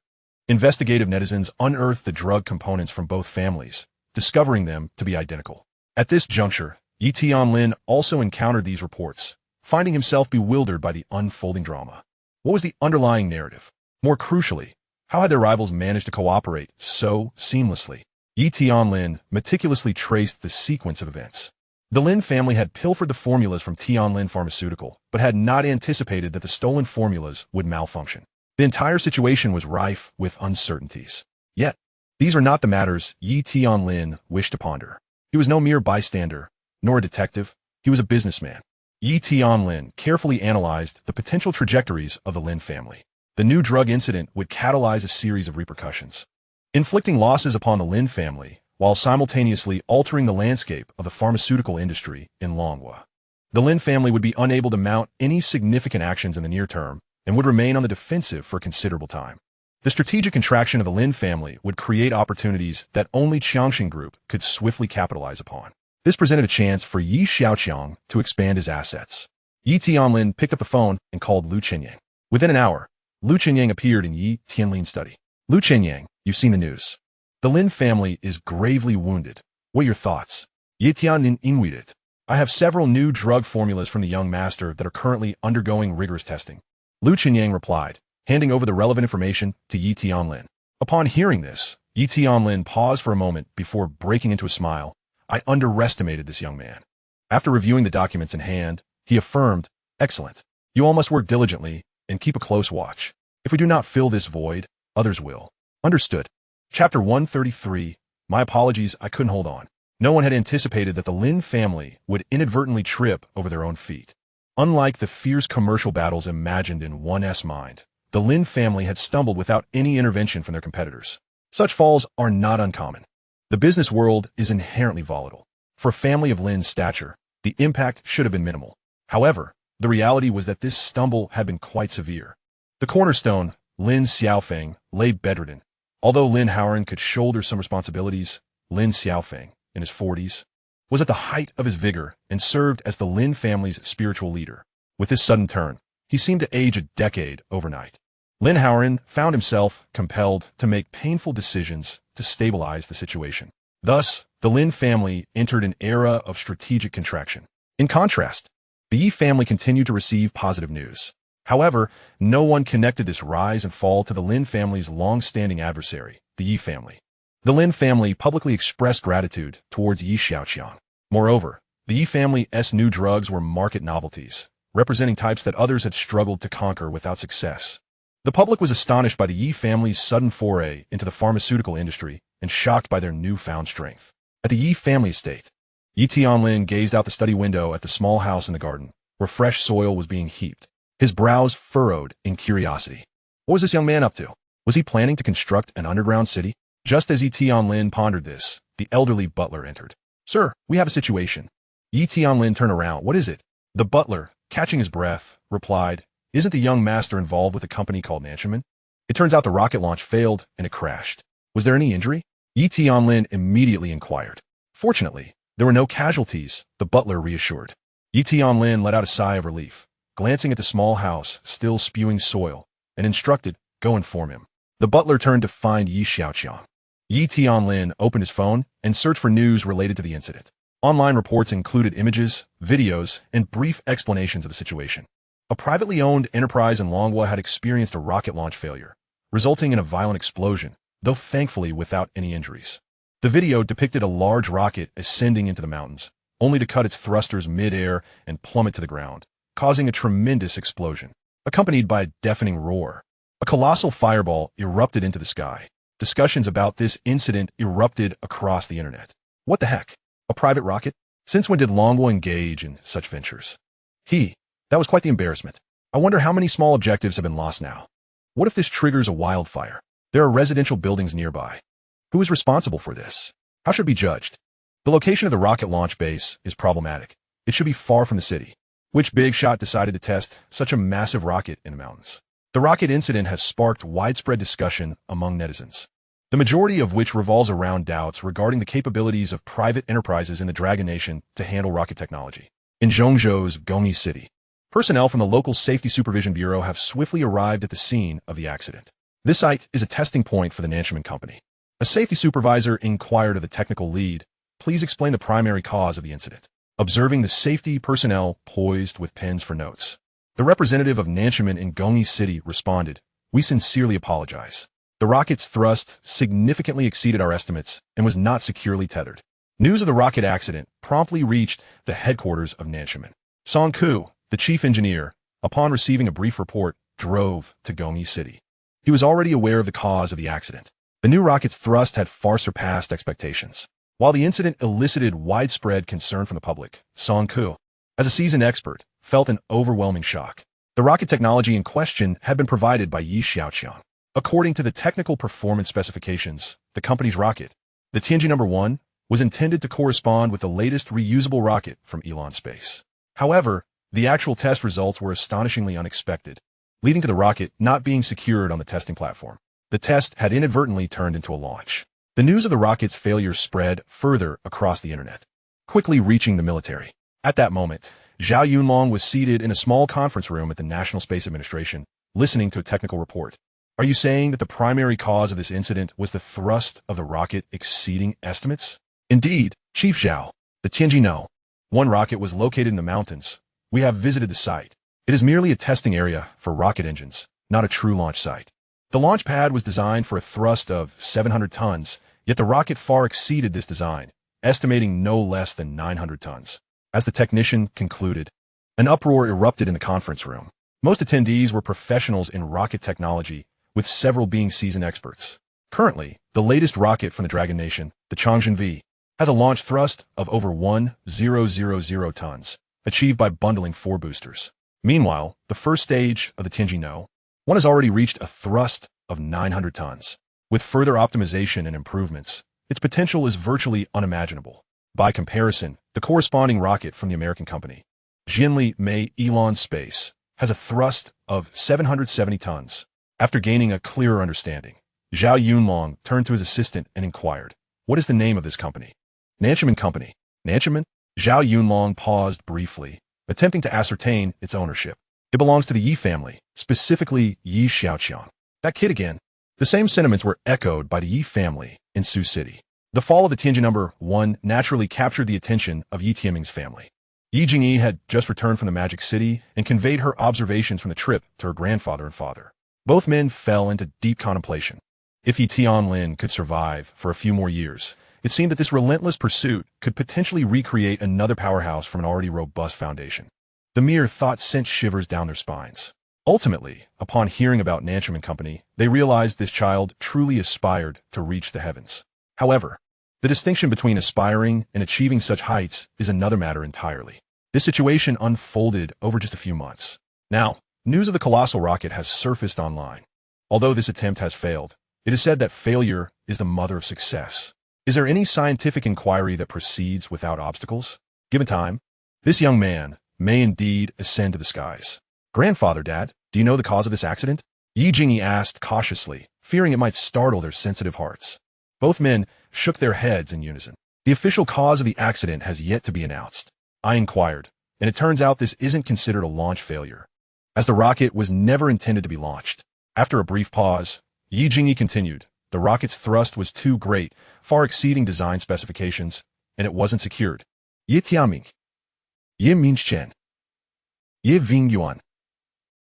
Investigative netizens unearthed the drug components from both families, discovering them to be identical. At this juncture, Yi Tianlin also encountered these reports, finding himself bewildered by the unfolding drama. What was the underlying narrative? More crucially, how had their rivals managed to cooperate so seamlessly? Yi Tianlin meticulously traced the sequence of events. The Lin family had pilfered the formulas from Tianlin Pharmaceutical, but had not anticipated that the stolen formulas would malfunction. The entire situation was rife with uncertainties. Yet, these are not the matters Yi Tianlin wished to ponder. He was no mere bystander, nor a detective. He was a businessman. Yi Tianlin carefully analyzed the potential trajectories of the Lin family. The new drug incident would catalyze a series of repercussions, inflicting losses upon the Lin family while simultaneously altering the landscape of the pharmaceutical industry in Longhua. The Lin family would be unable to mount any significant actions in the near term and would remain on the defensive for a considerable time. The strategic contraction of the Lin family would create opportunities that only Xiaoqiang Group could swiftly capitalize upon. This presented a chance for Xiaoqiang to expand his assets. Yi Tianlin picked up the phone and called Lu Qinyang. Within an hour, Lu Qinyang appeared in Yi Tianlin's study. Lu Qinyang, you've seen the news. The Lin family is gravely wounded. What are your thoughts? Yi Tianlin inquired. I have several new drug formulas from the young master that are currently undergoing rigorous testing. Lu Qinyang replied, handing over the relevant information to Yi Tianlin. Upon hearing this, Yi Tianlin paused for a moment before breaking into a smile. I underestimated this young man. After reviewing the documents in hand, he affirmed, excellent. You all must work diligently and keep a close watch. If we do not fill this void, others will. Understood. Chapter 133. My apologies, I couldn't hold on. No one had anticipated that the Lin family would inadvertently trip over their own feet. Unlike the fierce commercial battles imagined in 1's mind, the Lin family had stumbled without any intervention from their competitors. Such falls are not uncommon. The business world is inherently volatile. For a family of Lin's stature, the impact should have been minimal. However, the reality was that this stumble had been quite severe. The cornerstone, Lin Xiaoqiang, lay bedridden. Although Lin Haoran could shoulder some responsibilities, Lin Xiaoqiang, in his 40s, was at the height of his vigor and served as the Lin family's spiritual leader. With this sudden turn, he seemed to age a decade overnight. Lin Haoran found himself compelled to make painful decisions to stabilize the situation. Thus, the Lin family entered an era of strategic contraction. In contrast, the Yi family continued to receive positive news. However, no one connected this rise and fall to the Lin family's long-standing adversary, the Yi family. The Lin family publicly expressed gratitude towards Yi Xiaoqiang. Moreover, the Yi family's new drugs were market novelties, representing types that others had struggled to conquer without success. The public was astonished by the Yi family's sudden foray into the pharmaceutical industry and shocked by their newfound strength. At the Yi family estate, Yi Tianlin gazed out the study window at the small house in the garden, where fresh soil was being heaped. His brows furrowed in curiosity. What was this young man up to? Was he planning to construct an underground city? Just as Yi Tianlin pondered this, the elderly butler entered. Sir, we have a situation. Yi Tianlin turned around. What is it? The butler, catching his breath, replied, Isn't the young master involved with a company called Nanchaman? It turns out the rocket launch failed and it crashed. Was there any injury? Yi Tianlin immediately inquired. Fortunately, there were no casualties, the butler reassured. Yi Tianlin let out a sigh of relief, glancing at the small house still spewing soil, and instructed, go inform him. The butler turned to find Yi Xiaoqiang. Yi Tianlin opened his phone and searched for news related to the incident. Online reports included images, videos, and brief explanations of the situation. A privately owned enterprise in Longhua had experienced a rocket launch failure, resulting in a violent explosion, though thankfully without any injuries. The video depicted a large rocket ascending into the mountains, only to cut its thrusters mid-air and plummet to the ground, causing a tremendous explosion, accompanied by a deafening roar. A colossal fireball erupted into the sky. Discussions about this incident erupted across the internet. What the heck? A private rocket? Since when did Longhua engage in such ventures? That was quite the embarrassment. I wonder how many small objectives have been lost now. What if this triggers a wildfire? There are residential buildings nearby. Who is responsible for this? How should it be judged? The location of the rocket launch base is problematic. It should be far from the city. Which big shot decided to test such a massive rocket in the mountains? The rocket incident has sparked widespread discussion among netizens, the majority of which revolves around doubts regarding the capabilities of private enterprises in the Dragon Nation to handle rocket technology. In Zhongzhou's Gongyi City, personnel from the local Safety Supervision Bureau have swiftly arrived at the scene of the accident. This site is a testing point for the Nanchaman Company. A safety supervisor inquired of the technical lead, please explain the primary cause of the incident. Observing the safety personnel poised with pens for notes, the representative of Nanchaman in Gongyi City responded, we sincerely apologize. The rocket's thrust significantly exceeded our estimates and was not securely tethered. News of the rocket accident promptly reached the headquarters of Nanshimen. Song Ku, the chief engineer, upon receiving a brief report, drove to Gongyi City. He was already aware of the cause of the accident. The new rocket's thrust had far surpassed expectations. While the incident elicited widespread concern from the public, Song Ku, as a seasoned expert, felt an overwhelming shock. The rocket technology in question had been provided by Xiaoqiang. According to the technical performance specifications, the company's rocket, the Tianjin No. 1, was intended to correspond with the latest reusable rocket from Elon Space. However, the actual test results were astonishingly unexpected, leading to the rocket not being secured on the testing platform. The test had inadvertently turned into a launch. The news of the rocket's failure spread further across the internet, quickly reaching the military. At that moment, Xiaoqiang was seated in a small conference room at the National Space Administration, listening to a technical report. Are you saying that the primary cause of this incident was the thrust of the rocket exceeding estimates? Indeed, Chief Zhao. The Tianjin No. 1 rocket was located in the mountains. We have visited the site. It is merely a testing area for rocket engines, not a true launch site. The launch pad was designed for a thrust of 700 tons, yet the rocket far exceeded this design, estimating no less than 900 tons. As the technician concluded, an uproar erupted in the conference room. Most attendees were professionals in rocket technology, with several being seasoned experts. Currently, the latest rocket from the Dragon Nation, the Changzhen V, has a launch thrust of over 1,000 tons, achieved by bundling 4 boosters. Meanwhile, the first stage of the Tianjin No. 1 has already reached a thrust of 900 tons. With further optimization and improvements, its potential is virtually unimaginable. By comparison, the corresponding rocket from the American company, Jianli Mei Elon Space, has a thrust of 770 tons. After gaining a clearer understanding, Zhao Yunlong turned to his assistant and inquired, "What is the name of this company?" Nanshimen Company. Nanshimen? Zhao Yunlong paused briefly, attempting to ascertain its ownership. It belongs to the Yi family, specifically Yi Xiaoqiang. That kid again. The same sentiments were echoed by the Yi family in Sioux City. The fall of the Tianjin No. 1 naturally captured the attention of Yi Tianming's family. Yi Jingyi had just returned from the Magic City and conveyed her observations from the trip to her grandfather and father. Both men fell into deep contemplation. If Yi Tianlin could survive for a few more years, it seemed that this relentless pursuit could potentially recreate another powerhouse from an already robust foundation. The mere thought sent shivers down their spines. Ultimately, upon hearing about Nanshimen Company, they realized this child truly aspired to reach the heavens. However, the distinction between aspiring and achieving such heights is another matter entirely. This situation unfolded over just a few months. Now, news of the colossal rocket has surfaced online. Although this attempt has failed, it is said that failure is the mother of success. Is there any scientific inquiry that proceeds without obstacles? Given time, this young man may indeed ascend to the skies. Grandfather, Dad, do you know the cause of this accident? Yi Jingyi asked cautiously, fearing it might startle their sensitive hearts. Both men shook their heads in unison. The official cause of the accident has yet to be announced. I inquired, and it turns out this isn't considered a launch failure, as the rocket was never intended to be launched. After a brief pause, Yi Jingyi continued, the rocket's thrust was too great, far exceeding design specifications, and it wasn't secured. Yi Tianming. Yi Minchen. Yi Vingyuan.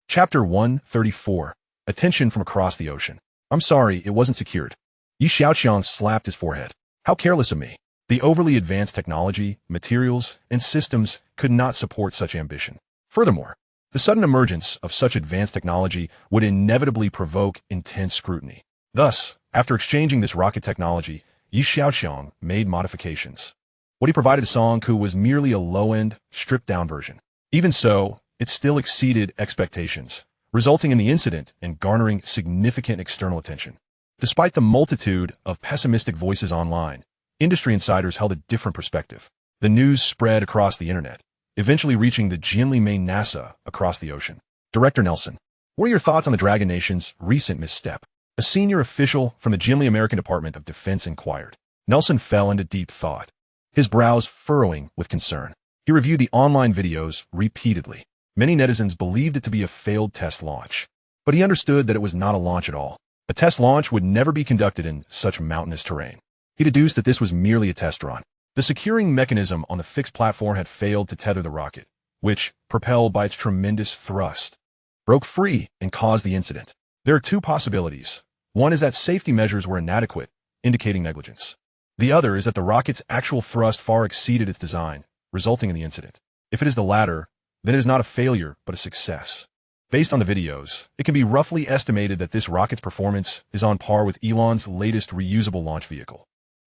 Chapter 134. Attention from across the ocean. I'm sorry, it wasn't secured. Yi Xiaoqiang slapped his forehead. How careless of me. The overly advanced technology, materials, and systems could not support such ambition. Furthermore, the sudden emergence of such advanced technology would inevitably provoke intense scrutiny. Thus, after exchanging this rocket technology, Yi Xiaoqiang made modifications. What he provided to Song Ku was merely a low-end, stripped-down version. Even so, it still exceeded expectations, resulting in the incident and garnering significant external attention. Despite the multitude of pessimistic voices online, industry insiders held a different perspective. The news spread across the internet, eventually reaching the Jianli main NASA across the ocean. Director Nelson, what are your thoughts on the Dragon Nation's recent misstep? A senior official from the Jianli American Department of Defense inquired. Nelson fell into deep thought, his brows furrowing with concern. He reviewed the online videos repeatedly. Many netizens believed it to be a failed test launch, but he understood that it was not a launch at all. A test launch would never be conducted in such mountainous terrain. He deduced that this was merely a test run. The securing mechanism on the fixed platform had failed to tether the rocket, which, propelled by its tremendous thrust, broke free and caused the incident. There are two possibilities. One is that safety measures were inadequate, indicating negligence. The other is that the rocket's actual thrust far exceeded its design, resulting in the incident. If it is the latter, then it is not a failure, but a success. Based on the videos, it can be roughly estimated that this rocket's performance is on par with Elon's latest reusable launch vehicle.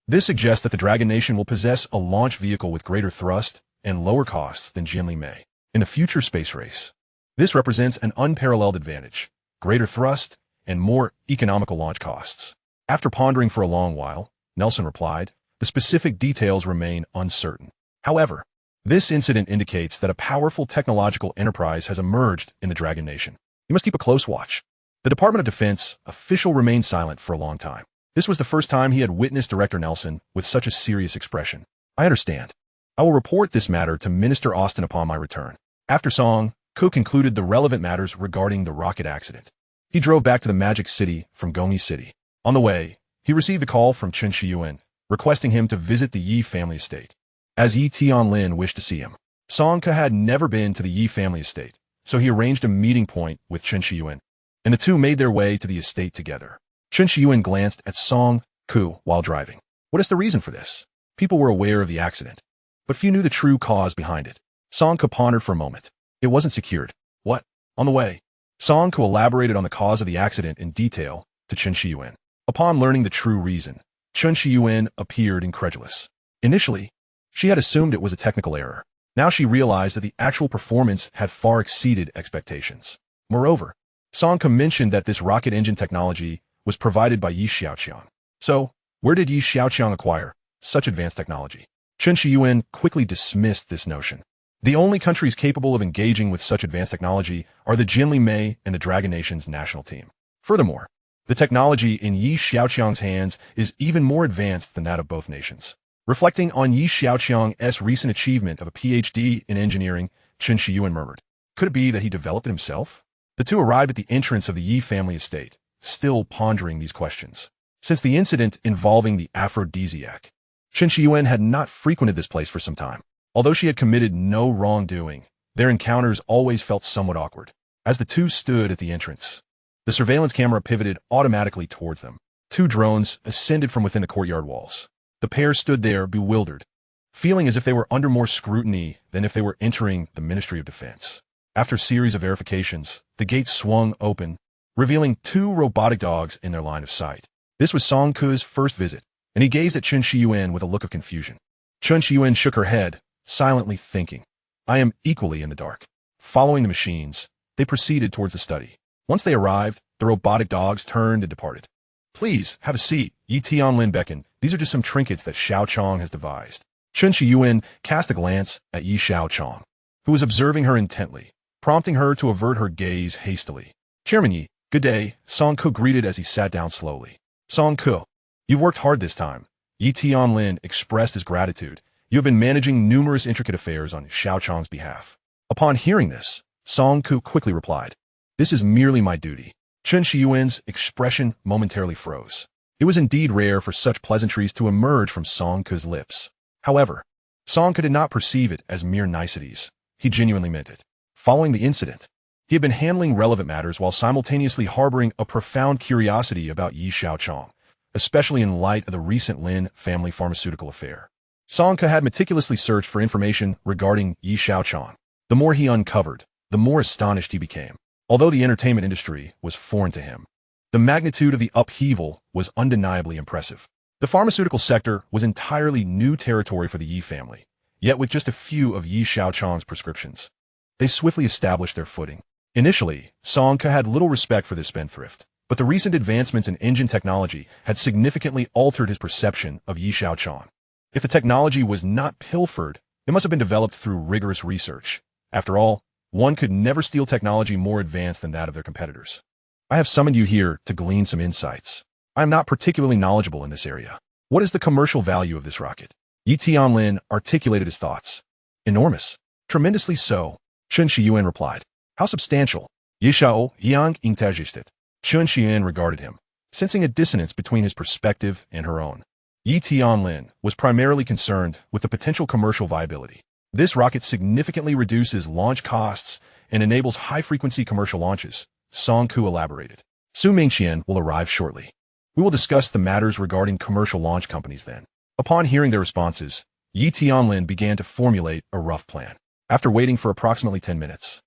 This suggests that the Dragon Nation will possess a launch vehicle with greater thrust and lower costs than Jinli Mei in a future space race. This represents an unparalleled advantage, greater thrust, and more economical launch costs. After pondering for a long while, Nelson replied, "The specific details remain uncertain. However, this incident indicates that a powerful technological enterprise has emerged in the Dragon Nation. You must keep a close watch." The Department of Defense official remained silent for a long time. This was the first time he had witnessed Director Nelson with such a serious expression. "I understand. I will report this matter to Minister Austin upon my return." After Song, Ku concluded the relevant matters regarding the rocket accident. He drove back to the Magic City from Gongyi City. On the way, he received a call from Chen Shiyuan, requesting him to visit the Yi family estate, as Yi Tianlin wished to see him. Song Ke had never been to the Yi family estate, so he arranged a meeting point with Chen Shiyuan, and the two made their way to the estate together. Chen Shiyuan glanced at Song Ku while driving. What is the reason for this? People were aware of the accident, but few knew the true cause behind it. Song Ku pondered for a moment. It wasn't secured. What? On the way, Song Ku elaborated on the cause of the accident in detail to Chen Shiyuan. Upon learning the true reason, Chen Shiyuan appeared incredulous. Initially, she had assumed it was a technical error. Now she realized that the actual performance had far exceeded expectations. Moreover, Song Ke mentioned that this rocket engine technology was provided by Xiaoqiang. So, where did Xiaoqiang acquire such advanced technology? Chen Shiyuan quickly dismissed this notion. The only countries capable of engaging with such advanced technology are the Jinli Mei and the Dragon Nation's national team. Furthermore, the technology in Xiaoqiang's hands is even more advanced than that of both nations. Reflecting on Xiaoqiang's recent achievement of a PhD in engineering, Chen Shiyuan murmured, "Could it be that he developed it himself?" The two arrived at the entrance of the Yi family estate, still pondering these questions. Since the incident involving the aphrodisiac, Chen Shiyuan had not frequented this place for some time. Although she had committed no wrongdoing, their encounters always felt somewhat awkward. As the two stood at the entrance, the surveillance camera pivoted automatically towards them. Two drones ascended from within the courtyard walls. The pair stood there bewildered, feeling as if they were under more scrutiny than if they were entering the Ministry of Defense. After a series of verifications, the gates swung open, revealing two robotic dogs in their line of sight. This was Song Ku's first visit, and he gazed at Chen Shiyuan with a look of confusion. Chen Shiyuan shook her head, silently thinking, "I am equally in the dark." Following the machines, they proceeded towards the study. Once they arrived, the robotic dogs turned and departed. "Please, have a seat," Yi Tianlin beckoned. "These are just some trinkets that Xiaoqiang has devised." Chen Shiyuan cast a glance at Yi Xiaoqiang, who was observing her intently, prompting her to avert her gaze hastily. "Chairman Yi, good day," Song Ku greeted as he sat down slowly. "Song Ku, you've worked hard this time." Yi Tianlin expressed his gratitude. "You have been managing numerous intricate affairs on Xiaoqiang's behalf." Upon hearing this, Song Ku quickly replied, "This is merely my duty." Chen Shiyuan's expression momentarily froze. It was indeed rare for such pleasantries to emerge from Song Ku's lips. However, Song Ku did not perceive it as mere niceties. He genuinely meant it. Following the incident, he had been handling relevant matters while simultaneously harboring a profound curiosity about Yi Xiaoqiang, especially in light of the recent Lin family pharmaceutical affair. Song Ke had meticulously searched for information regarding Yi Xiaoqiang. The more he uncovered, the more astonished he became. Although the entertainment industry was foreign to him, the magnitude of the upheaval was undeniably impressive. The pharmaceutical sector was entirely new territory for the Yi family, yet with just a few of Yi Xiaoqiang's prescriptions, they swiftly established their footing. Initially, Song Ke had little respect for this spendthrift, but the recent advancements in engine technology had significantly altered his perception of Yi Xiaoqiang. If the technology was not pilfered, it must have been developed through rigorous research. After all, one could never steal technology more advanced than that of their competitors. "I have summoned you here to glean some insights. I am not particularly knowledgeable in this area. What is the commercial value of this rocket?" Yi Tianlin articulated his thoughts. "Enormous. Tremendously so," Chen Shiyuan replied. "How substantial?" Yi Xiaoqiang interjected. Chen Shiyuan regarded him, sensing a dissonance between his perspective and her own. Yi Tianlin was primarily concerned with the potential commercial viability. This rocket significantly reduces launch costs and enables high-frequency commercial launches, Song Ku elaborated. "Su Mingqian will arrive shortly." We will discuss the matters regarding commercial launch companies then. Upon hearing their responses, Yi Tianlin began to formulate a rough plan. After waiting for approximately 10 minutes,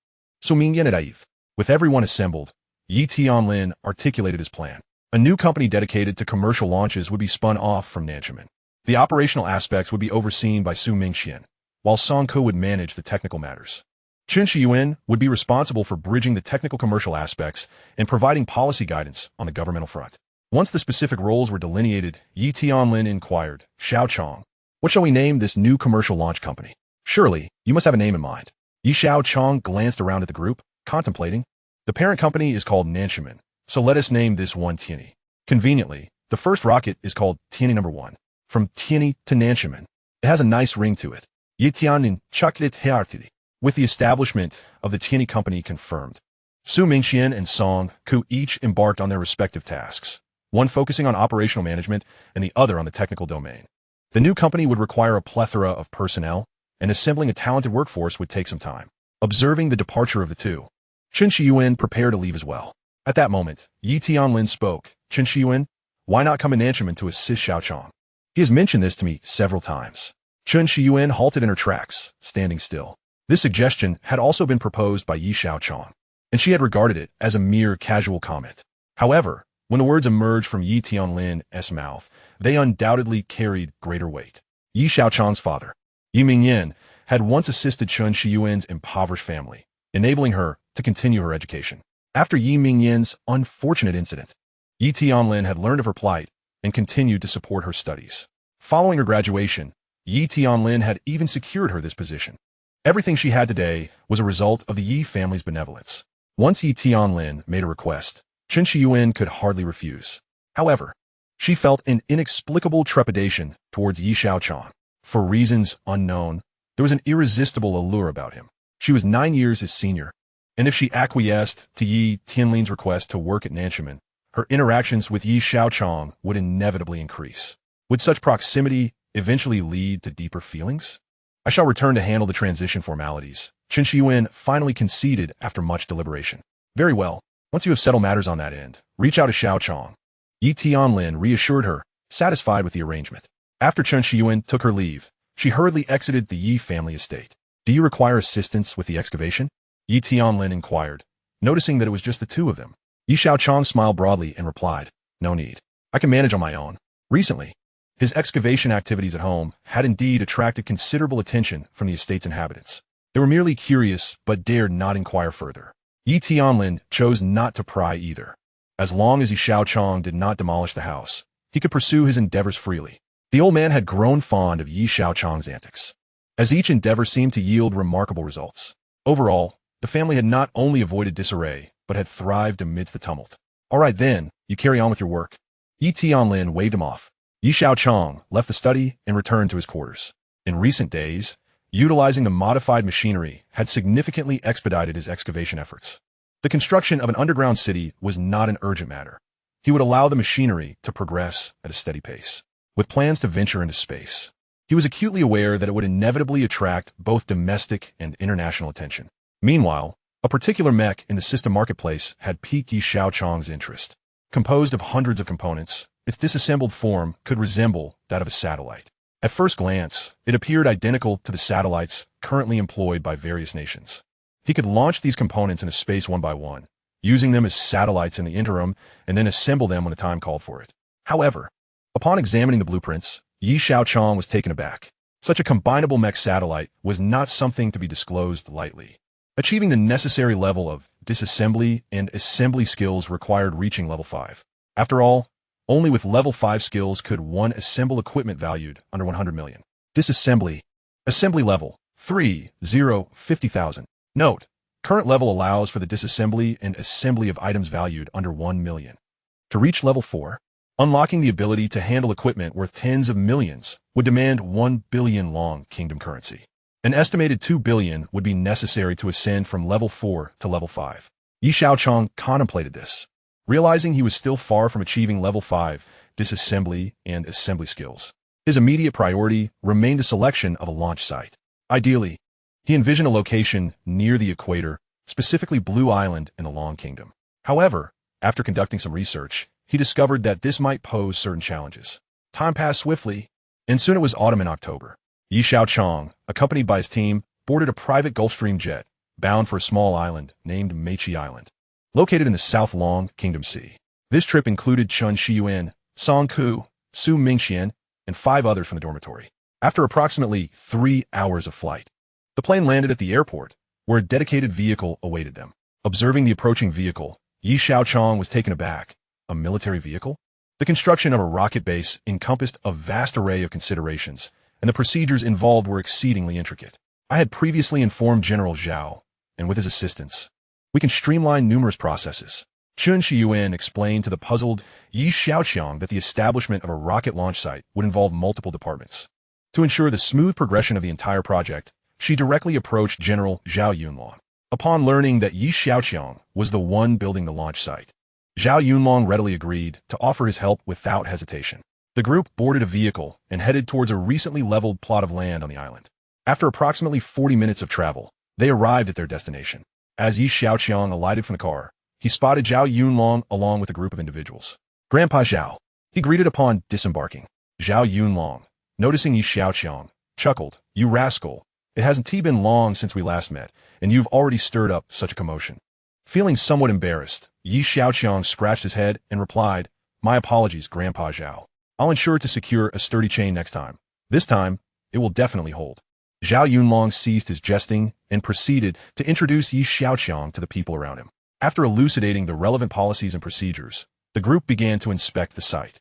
with everyone assembled, Yi Tianlin articulated his plan. A new company dedicated to commercial launches would be spun off from Nanchaman. The operational aspects would be overseen by Su Mingxian, while Song Ke would manage the technical matters. Chen Shiyuan would be responsible for bridging the technical commercial aspects and providing policy guidance on the governmental front. Once the specific roles were delineated, Yi Tianlin inquired, Xiaoqiang, what shall we name this new commercial launch company? Surely, you must have a name in mind. Yi Xiaoqiang glanced around at the group, contemplating. The parent company is called Nanchaman, so let us name this one Tianyi. Conveniently, the first rocket is called Tianyi No. 1. From Tianyi to Nanchaman, it has a nice ring to it. Yi Tianlin chocolate heartily. With the establishment of the Tianyi company confirmed, Su Mingxian and Song Ke each embarked on their respective tasks, one focusing on operational management and the other on the technical domain. The new company would require a plethora of personnel, and assembling a talented workforce would take some time. Observing the departure of the two, Chen Shiyuan prepared to leave as well. At that moment, Yi Tianlin spoke. Chen Shiyuan, why not come in Nanchaman to assist Xiaoqiang? He has mentioned this to me several times. Chen Shiyuan halted in her tracks, standing still. This suggestion had also been proposed by Yi Xiaoqiang, and she had regarded it as a mere casual comment. However, when the words emerged from Yi Tianlin's mouth, they undoubtedly carried greater weight. Yi Xiaoqiang's father, Yi Mingyan, had once assisted Chen Shiyuan's impoverished family, enabling her to continue her education. After Yi Mingyan's unfortunate incident, Yi Tianlin had learned of her plight and continued to support her studies. Following her graduation, Yi Tianlin had even secured her this position. Everything she had today was a result of the Yi family's benevolence. Once Yi Tianlin made a request, Chen Shiyuan could hardly refuse. However, she felt an inexplicable trepidation towards Yi Xiaoqiang. For reasons unknown, there was an irresistible allure about him. She was 9 years his senior, and if she acquiesced to Yi Tianlin's request to work at Nanchaman, her interactions with Yi Xiaoqiang would inevitably increase. Would such proximity eventually lead to deeper feelings? I shall return to handle the transition formalities. Chen Shiyuan finally conceded after much deliberation. Very well. Once you have settled matters on that end, reach out to Xiaoqiang. Yi Tianlin reassured her, satisfied with the arrangement. After Chen Shiyuan took her leave, she hurriedly exited the Yi family estate. Do you require assistance with the excavation? Yi Tianlin inquired, noticing that it was just the two of them. Yi Xiaoqiang smiled broadly and replied, no need. I can manage on my own. Recently, his excavation activities at home had indeed attracted considerable attention from the estate's inhabitants. They were merely curious but dared not inquire further. Yi Tianlin chose not to pry either. As long as Yi Xiaoqiang did not demolish the house, he could pursue his endeavors freely. The old man had grown fond of Yi Xiaoqiang's antics, as each endeavor seemed to yield remarkable results. Overall, the family had not only avoided disarray, but had thrived amidst the tumult. All right then, you carry on with your work. Yi Tianlin waved him off. Yi Xiaoqiang left the study and returned to his quarters. In recent days, utilizing the modified machinery had significantly expedited his excavation efforts. The construction of an underground city was not an urgent matter. He would allow the machinery to progress at a steady pace. With plans to venture into space, he was acutely aware that it would inevitably attract both domestic and international attention. Meanwhile, a particular mech in the system marketplace had piqued Yi Xiaoqiang's interest. Composed of hundreds of components, its disassembled form could resemble that of a satellite. At first glance, it appeared identical to the satellites currently employed by various nations. He could launch these components into space one by one, using them as satellites in the interim and then assemble them when the time called for it. However, upon examining the blueprints, Yi Xiaoqiang was taken aback. Such a combinable mech satellite was not something to be disclosed lightly. Achieving the necessary level of disassembly and assembly skills required reaching level 5. After all, only with level 5 skills could one assemble equipment valued under 100 million. Disassembly. Assembly level 50,000. Note, current level allows for the disassembly and assembly of items valued under 1 million. To reach level 4, unlocking the ability to handle equipment worth tens of millions would demand 1 billion long kingdom currency. An estimated 2 billion would be necessary to ascend from level 4 to level 5. Yi Xiaoqiang contemplated this, realizing he was still far from achieving level 5 disassembly and assembly skills. His immediate priority remained the selection of a launch site. Ideally, he envisioned a location near the equator, specifically Blue Island in the Long Kingdom. However, after conducting some research, he discovered that this might pose certain challenges. Time passed swiftly, and soon it was autumn in October. Xiaoqiang, accompanied by his team, boarded a private Gulfstream jet, bound for a small island named Mech Island, located in the South Long Kingdom Sea. This trip included Chun Shiyuan, Song Ku, Su Mingxian, and 5 others from the dormitory. After approximately 3 hours of flight, the plane landed at the airport, where a dedicated vehicle awaited them. Observing the approaching vehicle, Xiaoqiang was taken aback. A military vehicle? The construction of a rocket base encompassed a vast array of considerations, and the procedures involved were exceedingly intricate. I had previously informed General Zhao, and with his assistance, we can streamline numerous processes. Chun Shiyuan explained to the puzzled Xiaoqiang that the establishment of a rocket launch site would involve multiple departments. To ensure the smooth progression of the entire project, she directly approached General Zhao Yunlong. Upon learning that Xiaoqiang was the one building the launch site, Zhao Yunlong readily agreed to offer his help without hesitation. The group boarded a vehicle and headed towards a recently leveled plot of land on the island. After approximately 40 minutes of travel, they arrived at their destination. As Xiaoqiang alighted from the car, he spotted Zhao Yunlong along with a group of individuals. Grandpa Zhao, he greeted upon disembarking. Zhao Yunlong, noticing Xiaoqiang, chuckled, "You rascal, it hasn't been long since we last met, and you've already stirred up such a commotion." Feeling somewhat embarrassed, Xiaoqiang scratched his head and replied, "My apologies, Grandpa Zhao. I'll ensure to secure a sturdy chain next time. This time, it will definitely hold." Zhao Yunlong ceased his jesting and proceeded to introduce Xiaoqiang to the people around him. After elucidating the relevant policies and procedures, the group began to inspect the site.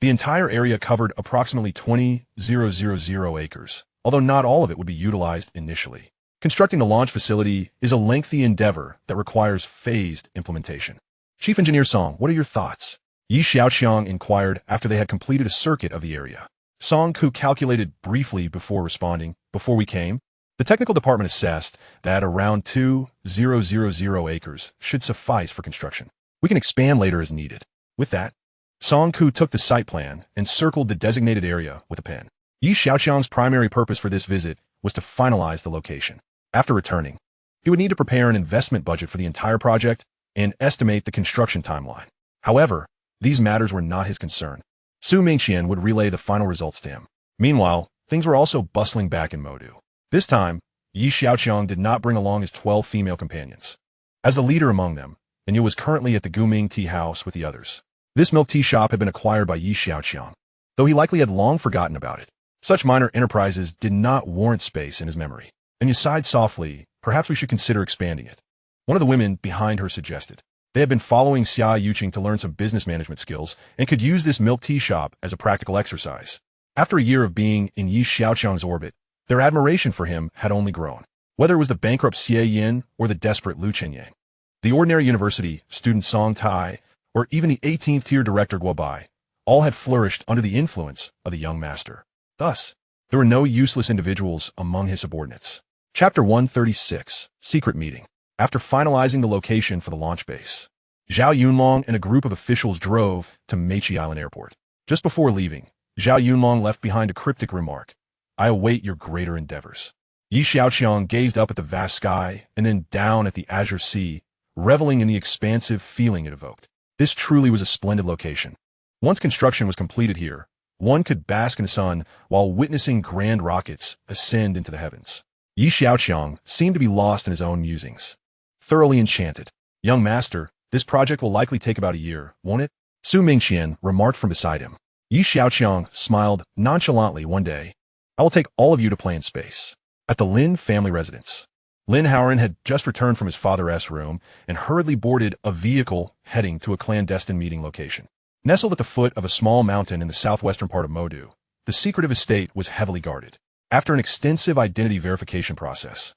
The entire area covered approximately 20,000 acres, although not all of it would be utilized initially. Constructing the launch facility is a lengthy endeavor that requires phased implementation. Chief Engineer Song, what are your thoughts? Xiaoqiang inquired after they had completed a circuit of the area. Song Ku calculated briefly before responding, "Before we came, the technical department assessed that around 2,000 acres should suffice for construction. We can expand later as needed." With that, Song Ku took the site plan and circled the designated area with a pen. Xiaoqiang's primary purpose for this visit was to finalize the location. After returning, he would need to prepare an investment budget for the entire project and estimate the construction timeline. However, these matters were not his concern. Su Mingxian would relay the final results to him. Meanwhile, things were also bustling back in Modu. This time, Xiaoqiang did not bring along his 12 female companions. As the leader among them, and was currently at the Guming tea house with the others. This milk tea shop had been acquired by Xiaoqiang, though he likely had long forgotten about it. Such minor enterprises did not warrant space in his memory. And you sighed softly, "Perhaps we should consider expanding it." One of the women behind her suggested. They had been following Xiaoqiang to learn some business management skills and could use this milk tea shop as a practical exercise. After a year of being in Xiaoqiang's orbit, their admiration for him had only grown. Whether it was the bankrupt Xie Yin or the desperate Lu Chenyang, the ordinary university student Song Tai, or even the 18th tier director Guobai, all had flourished under the influence of the young master. Thus, there were no useless individuals among his subordinates. Chapter 136, Secret Meeting. After finalizing the location for the launch base, Zhao Yunlong and a group of officials drove to Meichi Island Airport. Just before leaving, Zhao Yunlong left behind a cryptic remark, "I await your greater endeavors." Xiaoqiang gazed up at the vast sky and then down at the azure sea, reveling in the expansive feeling it evoked. This truly was a splendid location. Once construction was completed here, one could bask in the sun while witnessing grand rockets ascend into the heavens. Xiaoqiang seemed to be lost in his own musings. Thoroughly enchanted. "Young master, this project will likely take about a year, won't it?" Su Mingxian remarked from beside him. Xiaoqiang smiled nonchalantly one day. "I will take all of you to play in space." At the Lin family residence, Lin Howren had just returned from his father's room and hurriedly boarded a vehicle heading to a clandestine meeting location. Nestled at the foot of a small mountain in the southwestern part of Modu, the secretive estate was heavily guarded. After an extensive identity verification process,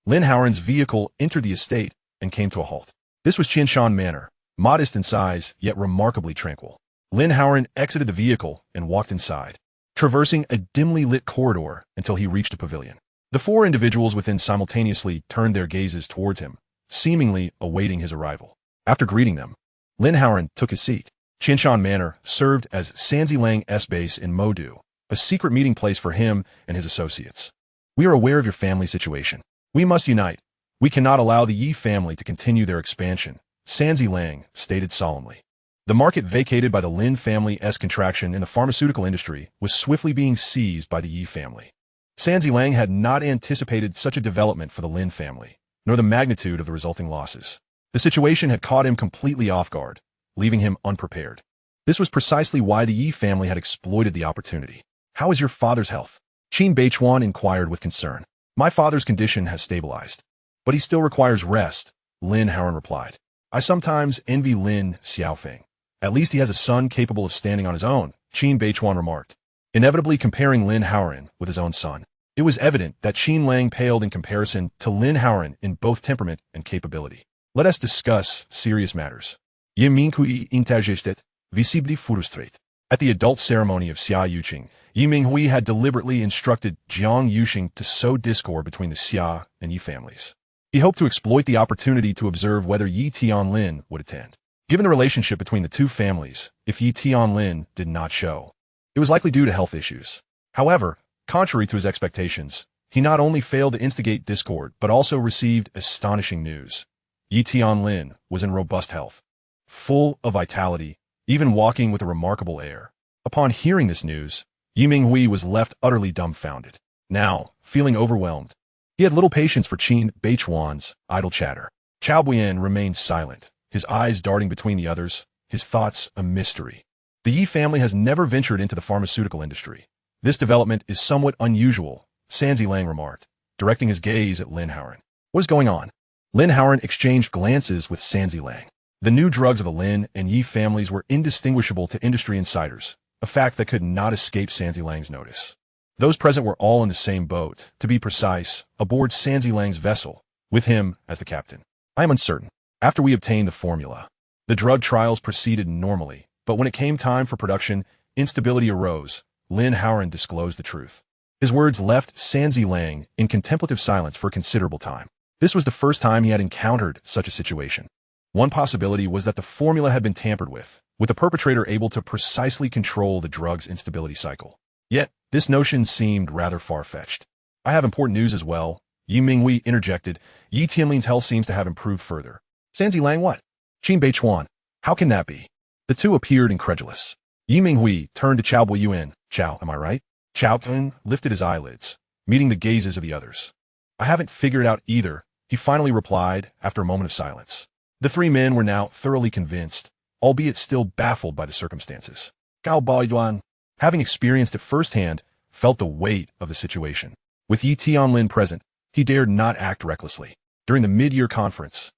Lin Howren's vehicle entered the estate and came to a halt. This was Qianshan Manor, modest in size, yet remarkably tranquil. Lin Howren exited the vehicle and walked inside, traversing a dimly lit corridor until he reached a pavilion. The 4 individuals within simultaneously turned their gazes towards him, seemingly awaiting his arrival. After greeting them, Lin Howren took his seat. Qianshan Manor served as Sanzilang's base in Modu, a secret meeting place for him and his associates. "We are aware of your family situation. We must unite. We cannot allow the Yi family to continue their expansion," Sanzilang stated solemnly. The market vacated by the Lin family's contraction in the pharmaceutical industry was swiftly being seized by the Yi family. Xiaoqiang had not anticipated such a development for the Lin family, nor the magnitude of the resulting losses. The situation had caught him completely off guard, leaving him unprepared. This was precisely why the Yi family had exploited the opportunity. "How is your father's health?" Qin Beichuan inquired with concern. "My father's condition has stabilized, but he still requires rest," Lin Haoran replied. "I sometimes envy Lin Xiaoqiang. At least he has a son capable of standing on his own," Qin Beichuan remarked, inevitably comparing Lin Haoran with his own son. It was evident that Qin Lang paled in comparison to Lin Haoran in both temperament and capability. "Let us discuss serious matters." Yiminghui intergested, visibly frustrated. At the adult ceremony of Xiaoqiang, Yiminghui had deliberately instructed Jiang Yuxing to sow discord between the Xia and Yi families. He hoped to exploit the opportunity to observe whether Yi Tianlin would attend. Given the relationship between the two families, if Yi Tianlin did not show, it was likely due to health issues. However, contrary to his expectations, he not only failed to instigate discord but also received astonishing news. Yi Tianlin was in robust health, full of vitality, even walking with a remarkable air. Upon hearing this news, Yiminghui was left utterly dumbfounded. Now, feeling overwhelmed, he had little patience for Qin Beichuan's idle chatter. Chao Buyan remained silent, his eyes darting between the others, his thoughts a mystery. The Yi family has never ventured into the pharmaceutical industry. This development is somewhat unusual, Sanzi Lang remarked, directing his gaze at Lin Haoran. "What is going on?" Lin Haoran exchanged glances with Sanzi Lang. The new drugs of the Lin and Yi families were indistinguishable to industry insiders, a fact that could not escape Sanzi Lang's notice. Those present were all in the same boat, to be precise, aboard Sanzi Lang's vessel, with him as the captain. "I am uncertain. After we obtained the formula, the drug trials proceeded normally, but when it came time for production, instability arose." Lin Haoran disclosed the truth. His words left Sanzi Lang in contemplative silence for a considerable time. This was the first time he had encountered such a situation. One possibility was that the formula had been tampered with the perpetrator able to precisely control the drug's instability cycle. Yet, this notion seemed rather far-fetched. "I have important news as well," Yiminghui interjected. "Yi Tianlin's health seems to have improved further." "Sanzi Lang what?" "Qin Beichuan. How can that be?" The two appeared incredulous. Yiminghui turned to Chao Buyan. "Chao, am I right?" Xiaoqiang lifted his eyelids, meeting the gazes of the others. "I haven't figured out either," he finally replied after a moment of silence. The three men were now thoroughly convinced, albeit still baffled by the circumstances. Gao Baoyuan, having experienced it firsthand, felt the weight of the situation. With Yi Tianlin present, he dared not act recklessly. During the mid-year conference,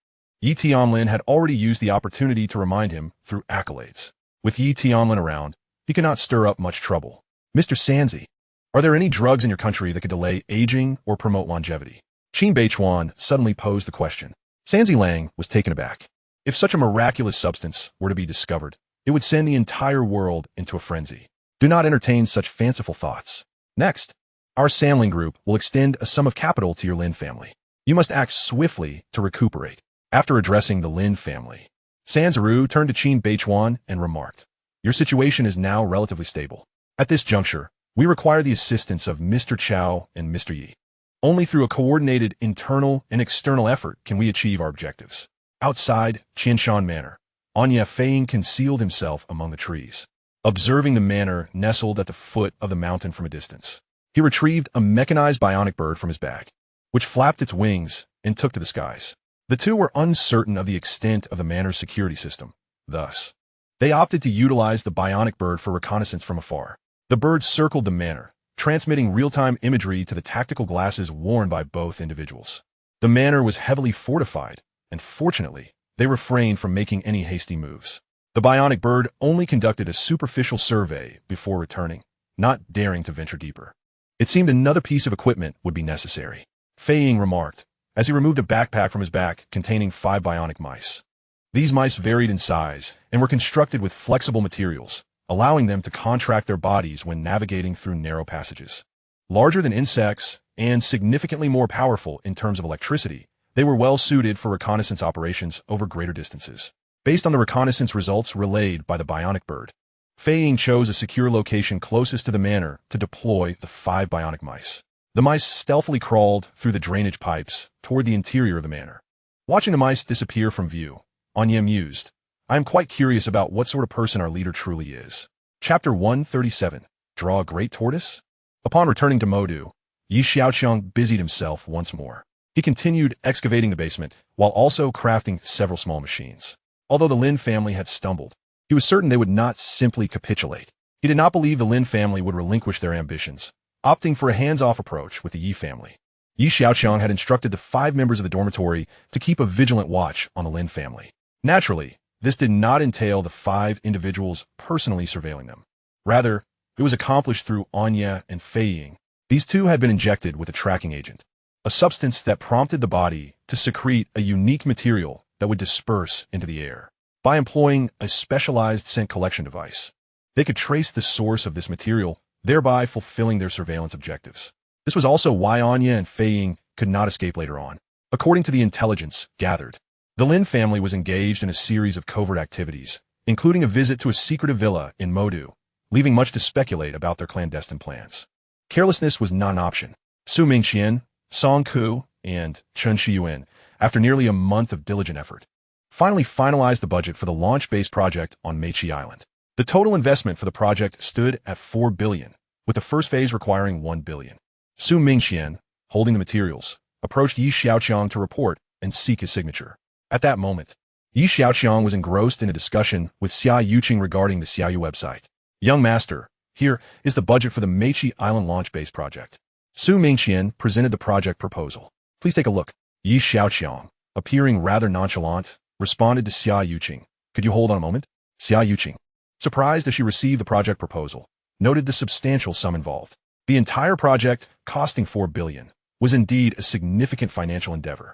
Yi Tianlin had already used the opportunity to remind him through accolades. With Yi Tianlin around, he could not stir up much trouble. "Mr. Sanzi, are there any drugs in your country that could delay aging or promote longevity?" Qin Beichuan suddenly posed the question. Sanzi Lang was taken aback. If such a miraculous substance were to be discovered, it would send the entire world into a frenzy. Do not entertain such fanciful thoughts. Next, our Sanling Group will extend a sum of capital to your Lin family. You must act swiftly to recuperate. After addressing the Lin family, Sanzaru turned to Qin Beichuan and remarked, "Your situation is now relatively stable. At this juncture, we require the assistance of Mr. Chao and Mr. Yi. Only through a coordinated internal and external effort can we achieve our objectives." Outside Qianshan Manor, Anya Feiying concealed himself among the trees, observing the manor nestled at the foot of the mountain from a distance. He retrieved a mechanized bionic bird from his bag, which flapped its wings and took to the skies. The two were uncertain of the extent of the manor's security system. Thus, they opted to utilize the bionic bird for reconnaissance from afar. The bird circled the manor, transmitting real-time imagery to the tactical glasses worn by both individuals. The manor was heavily fortified, and fortunately, they refrained from making any hasty moves. The bionic bird only conducted a superficial survey before returning, not daring to venture deeper. It seemed another piece of equipment would be necessary, Feiying remarked, as he removed a backpack from his back containing 5 bionic mice. These mice varied in size and were constructed with flexible materials, allowing them to contract their bodies when navigating through narrow passages. Larger than insects and significantly more powerful in terms of electricity, they were well suited for reconnaissance operations over greater distances. Based on the reconnaissance results relayed by the bionic bird, Feiying chose a secure location closest to the manor to deploy the 5 bionic mice. The mice stealthily crawled through the drainage pipes toward the interior of the manor. Watching the mice disappear from view, Anya mused, I am quite curious about what sort of person our leader truly is. Chapter 137. Draw a Great Tortoise? Upon returning to Modu, Xiaoqiang busied himself once more. He continued excavating the basement, while also crafting several small machines. Although the Lin family had stumbled, he was certain they would not simply capitulate. He did not believe the Lin family would relinquish their ambitions, opting for a hands-off approach with the Yi family. Xiaoqiang had instructed the 5 members of the dormitory to keep a vigilant watch on the Lin family. Naturally, this did not entail the 5 individuals personally surveilling them. Rather, it was accomplished through Anya and Feiying. These 2 had been injected with a tracking agent, a substance that prompted the body to secrete a unique material that would disperse into the air. By employing a specialized scent collection device, they could trace the source of this material, thereby fulfilling their surveillance objectives. This was also why Anya and Feiying could not escape later on. According to the intelligence gathered, the Lin family was engaged in a series of covert activities, including a visit to a secretive villa in Modu, leaving much to speculate about their clandestine plans. Carelessness was not an option. Su Mingqian, Song Ku, and Chen Shiyuan, after nearly a month of diligent effort, finally finalized the budget for the launch-based project on Mech Island. The total investment for the project stood at 4 billion, with the first phase requiring 1 billion. Su Mingqian, holding the materials, approached Xiaoqiang to report and seek his signature. At that moment, Xiaoqiang was engrossed in a discussion with Xiaoqiang regarding the Xiaoyu website. Young master, here is the budget for the Mech Island launch-based project. Su Mingqian presented the project proposal. Please take a look. Xiaoqiang, appearing rather nonchalant, responded to Xiaoqiang. Could you hold on a moment? Xiaoqiang, surprised as she received the project proposal, noted the substantial sum involved. The entire project, costing 4 billion, was indeed a significant financial endeavor.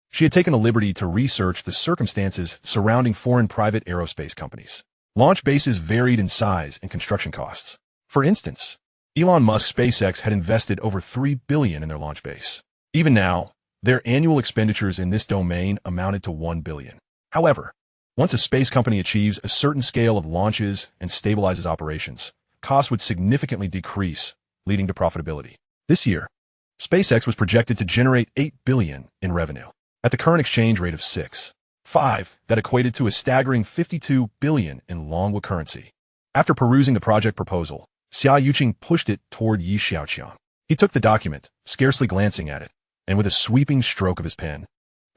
She had taken the liberty to research the circumstances surrounding foreign private aerospace companies. Launch bases varied in size and construction costs. For instance, Elon Musk's SpaceX had invested over 3 billion in their launch base. Even now, their annual expenditures in this domain amounted to 1 billion. However, once a space company achieves a certain scale of launches and stabilizes operations, costs would significantly decrease, leading to profitability. This year, SpaceX was projected to generate 8 billion in revenue. At the current exchange rate of 6.5, that equated to a staggering 52 billion in Longwa currency. After perusing the project proposal, Xiaoqiang pushed it toward Xiaoqiang. He took the document, scarcely glancing at it, and with a sweeping stroke of his pen,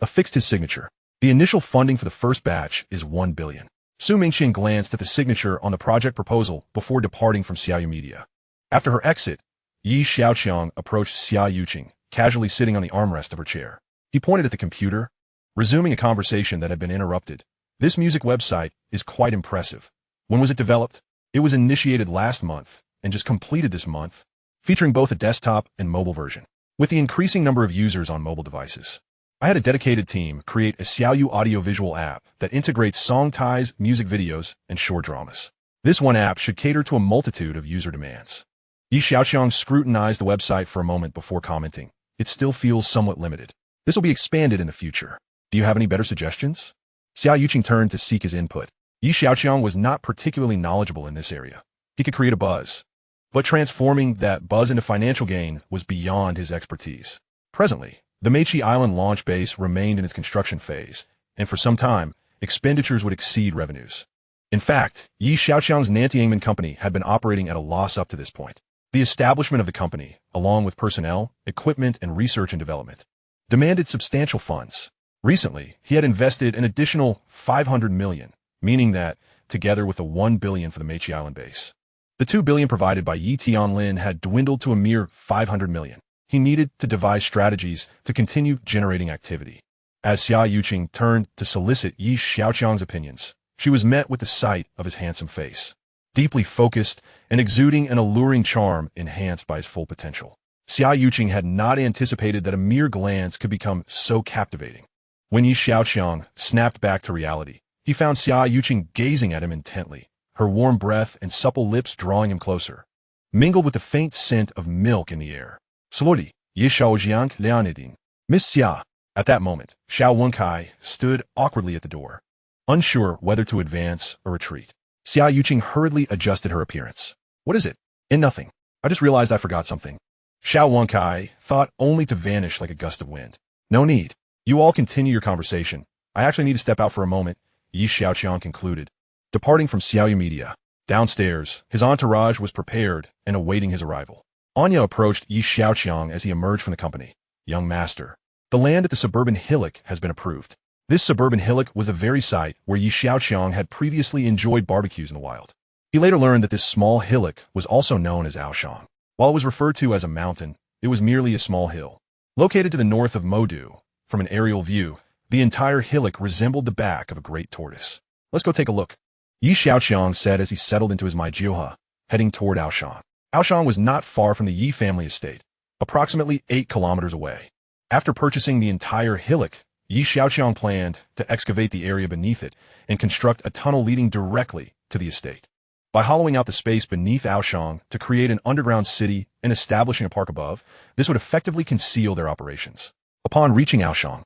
affixed his signature. The initial funding for the first batch is 1 billion. Su Mingqian glanced at the signature on the project proposal before departing from Xiaoyu Media. After her exit, Xiaoqiang approached Xiaoqiang, casually sitting on the armrest of her chair. He pointed at the computer, resuming a conversation that had been interrupted. This music website is quite impressive. When was it developed? It was initiated last month, and just completed this month, featuring both a desktop and mobile version. With the increasing number of users on mobile devices, I had a dedicated team create a Xiaoyu audiovisual app that integrates song ties, music videos, and short dramas. This one app should cater to a multitude of user demands. Xiaoqiang scrutinized the website for a moment before commenting. It still feels somewhat limited. This will be expanded in the future. Do you have any better suggestions? Xiaoqiang turned to seek his input. Xiaoqiang was not particularly knowledgeable in this area. He could create a buzz, but transforming that buzz into financial gain was beyond his expertise. Presently, the Mech Island launch base remained in its construction phase, and for some time, expenditures would exceed revenues. In fact, Xiaoqiang's Nantiangman company had been operating at a loss up to this point. The establishment of the company, along with personnel, equipment, and research and development, demanded substantial funds. Recently, he had invested an additional 500 million, meaning that, together with the 1 billion for the Mech Island base, the 2 billion provided by Yi Tianlin had dwindled to a mere 500 million. He needed to devise strategies to continue generating activity. As Xiaoqiang turned to solicit Xiaoqiang's opinions, she was met with the sight of his handsome face, deeply focused and exuding an alluring charm enhanced by his full potential. Xiaoqiang had not anticipated that a mere glance could become so captivating. When Xiaoqiang snapped back to reality, he found Xiaoqiang gazing at him intently, her warm breath and supple lips drawing him closer, mingled with the faint scent of milk in the air. Slowly, Xiaoqiang Lianiding. Miss Xia. At that moment, Xiao Wenkai stood awkwardly at the door, unsure whether to advance or retreat. Xiaoqiang hurriedly adjusted her appearance. What is it? Nothing. I just realized I forgot something. Xiao Wenkai thought only to vanish like a gust of wind. No need. You all continue your conversation. I actually need to step out for a moment. Yi Xiaoqiang concluded. Departing from Xiaoyu Media. Downstairs, his entourage was prepared and awaiting his arrival. Anya approached Yi Xiaoqiang as he emerged from the company. Young master, the land at the suburban hillock has been approved. This suburban hillock was the very site where Yi Xiaoqiang had previously enjoyed barbecues in the wild. He later learned that this small hillock was also known as Aoshang. While it was referred to as a mountain, it was merely a small hill. Located to the north of Modu, from an aerial view, the entire hillock resembled the back of a great tortoise. Let's go take a look, Yi Xiaoqiang said as he settled into his Maijioha, heading toward Aoshang. Aoshang was not far from the Yi family estate, approximately 8 kilometers away. After purchasing the entire hillock, Yi Xiaoqiang planned to excavate the area beneath it and construct a tunnel leading directly to the estate. By hollowing out the space beneath Aoshang to create an underground city and establishing a park above, this would effectively conceal their operations. Upon reaching Aoshang,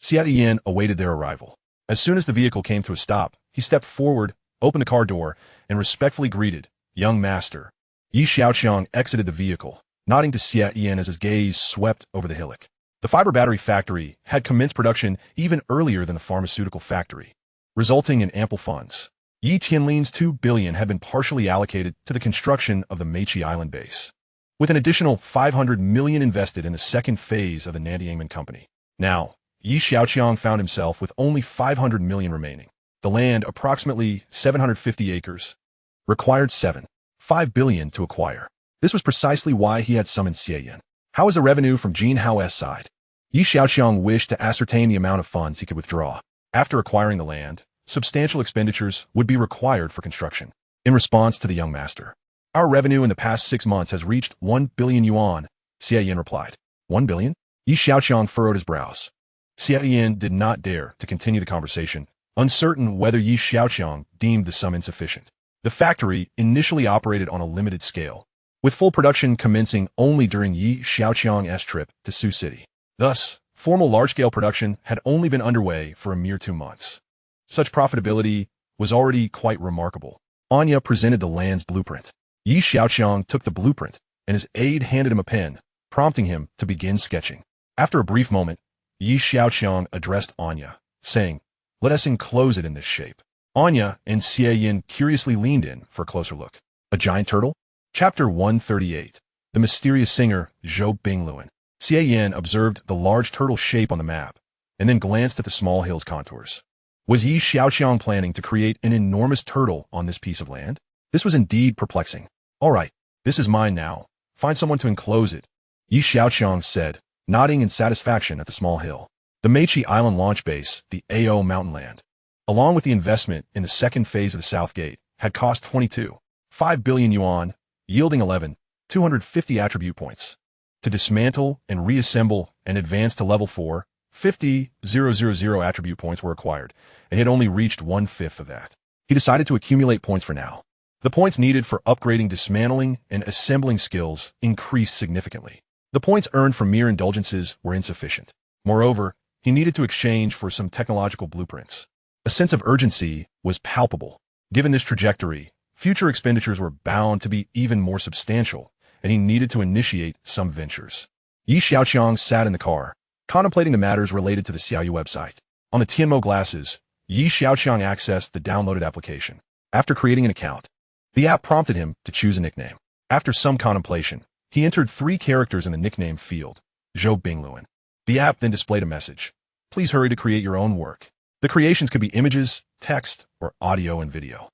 Xiaoqiang awaited their arrival. As soon as the vehicle came to a stop, he stepped forward, opened the car door, and respectfully greeted, "Young master." Yi Xiaoqiang exited the vehicle, nodding to Xiaoqiang as his gaze swept over the hillock. The fiber battery factory had commenced production even earlier than the pharmaceutical factory, resulting in ample funds. Yi Tianlin's 2 billion had been partially allocated to the construction of the mech island base, with an additional 500 million invested in the second phase of the Nandiangmen company. Now, Yi Xiaoqiang found himself with only 500 million remaining. The land, approximately 750 acres, required 7.5 billion to acquire. This was precisely why he had summoned Xiaoyan. How was the revenue from Jin Hao's side? Yi Xiaoqiang wished to ascertain the amount of funds he could withdraw. After acquiring the land, substantial expenditures would be required for construction. In response to the young master, "Our revenue in the past 6 months has reached 1 billion yuan, Xiaoyan replied. 1 billion? Yi Xiaoqiang furrowed his brows. Xiaoyan did not dare to continue the conversation, uncertain whether Yi Xiaoqiang deemed the sum insufficient. The factory initially operated on a limited scale, with full production commencing only during Yi Xiaoqiang's trip to Sioux City. Thus, formal large-scale production had only been underway for a mere 2 months. Such profitability was already quite remarkable. Anya presented the land's blueprint. Yi Xiaoqiang took the blueprint, and his aide handed him a pen, prompting him to begin sketching. After a brief moment, Yi Xiaoqiang addressed Anya, saying, "Let us enclose it in this shape." Anya and Xiaoyan curiously leaned in for a closer look. A giant turtle? Chapter 138. The mysterious singer, Zhou Bingluan. Xiaoyan observed the large turtle shape on the map, and then glanced at the small hill's contours. Was Yi Xiaoqiang planning to create an enormous turtle on this piece of land? This was indeed perplexing. "All right, this is mine now. Find someone to enclose it," Yi Xiaoqiang said, nodding in satisfaction at the small hill. The Mechi Island launch base, the AO Mountain Land, along with the investment in the second phase of the South Gate, had cost 22.5 billion yuan, yielding 11,250 attribute points. To dismantle and reassemble and advance to level 4, 50,000 attribute points were required, and he had only reached 1/5 of that. He decided to accumulate points for now. The points needed for upgrading dismantling and assembling skills increased significantly. The points earned from mere indulgences were insufficient. Moreover, he needed to exchange for some technological blueprints. A sense of urgency was palpable. Given this trajectory, future expenditures were bound to be even more substantial, and he needed to initiate some ventures. Yi Xiaoqiang sat in the car, contemplating the matters related to the Xiaoyu website. On the Tianmo glasses, Yi Xiaoqiang accessed the downloaded application. After creating an account, the app prompted him to choose a nickname. After some contemplation, he entered 3 characters in the nickname field, Zhou Bingluan. The app then displayed a message. "Please hurry to create your own work." The creations could be images, text, or audio and video.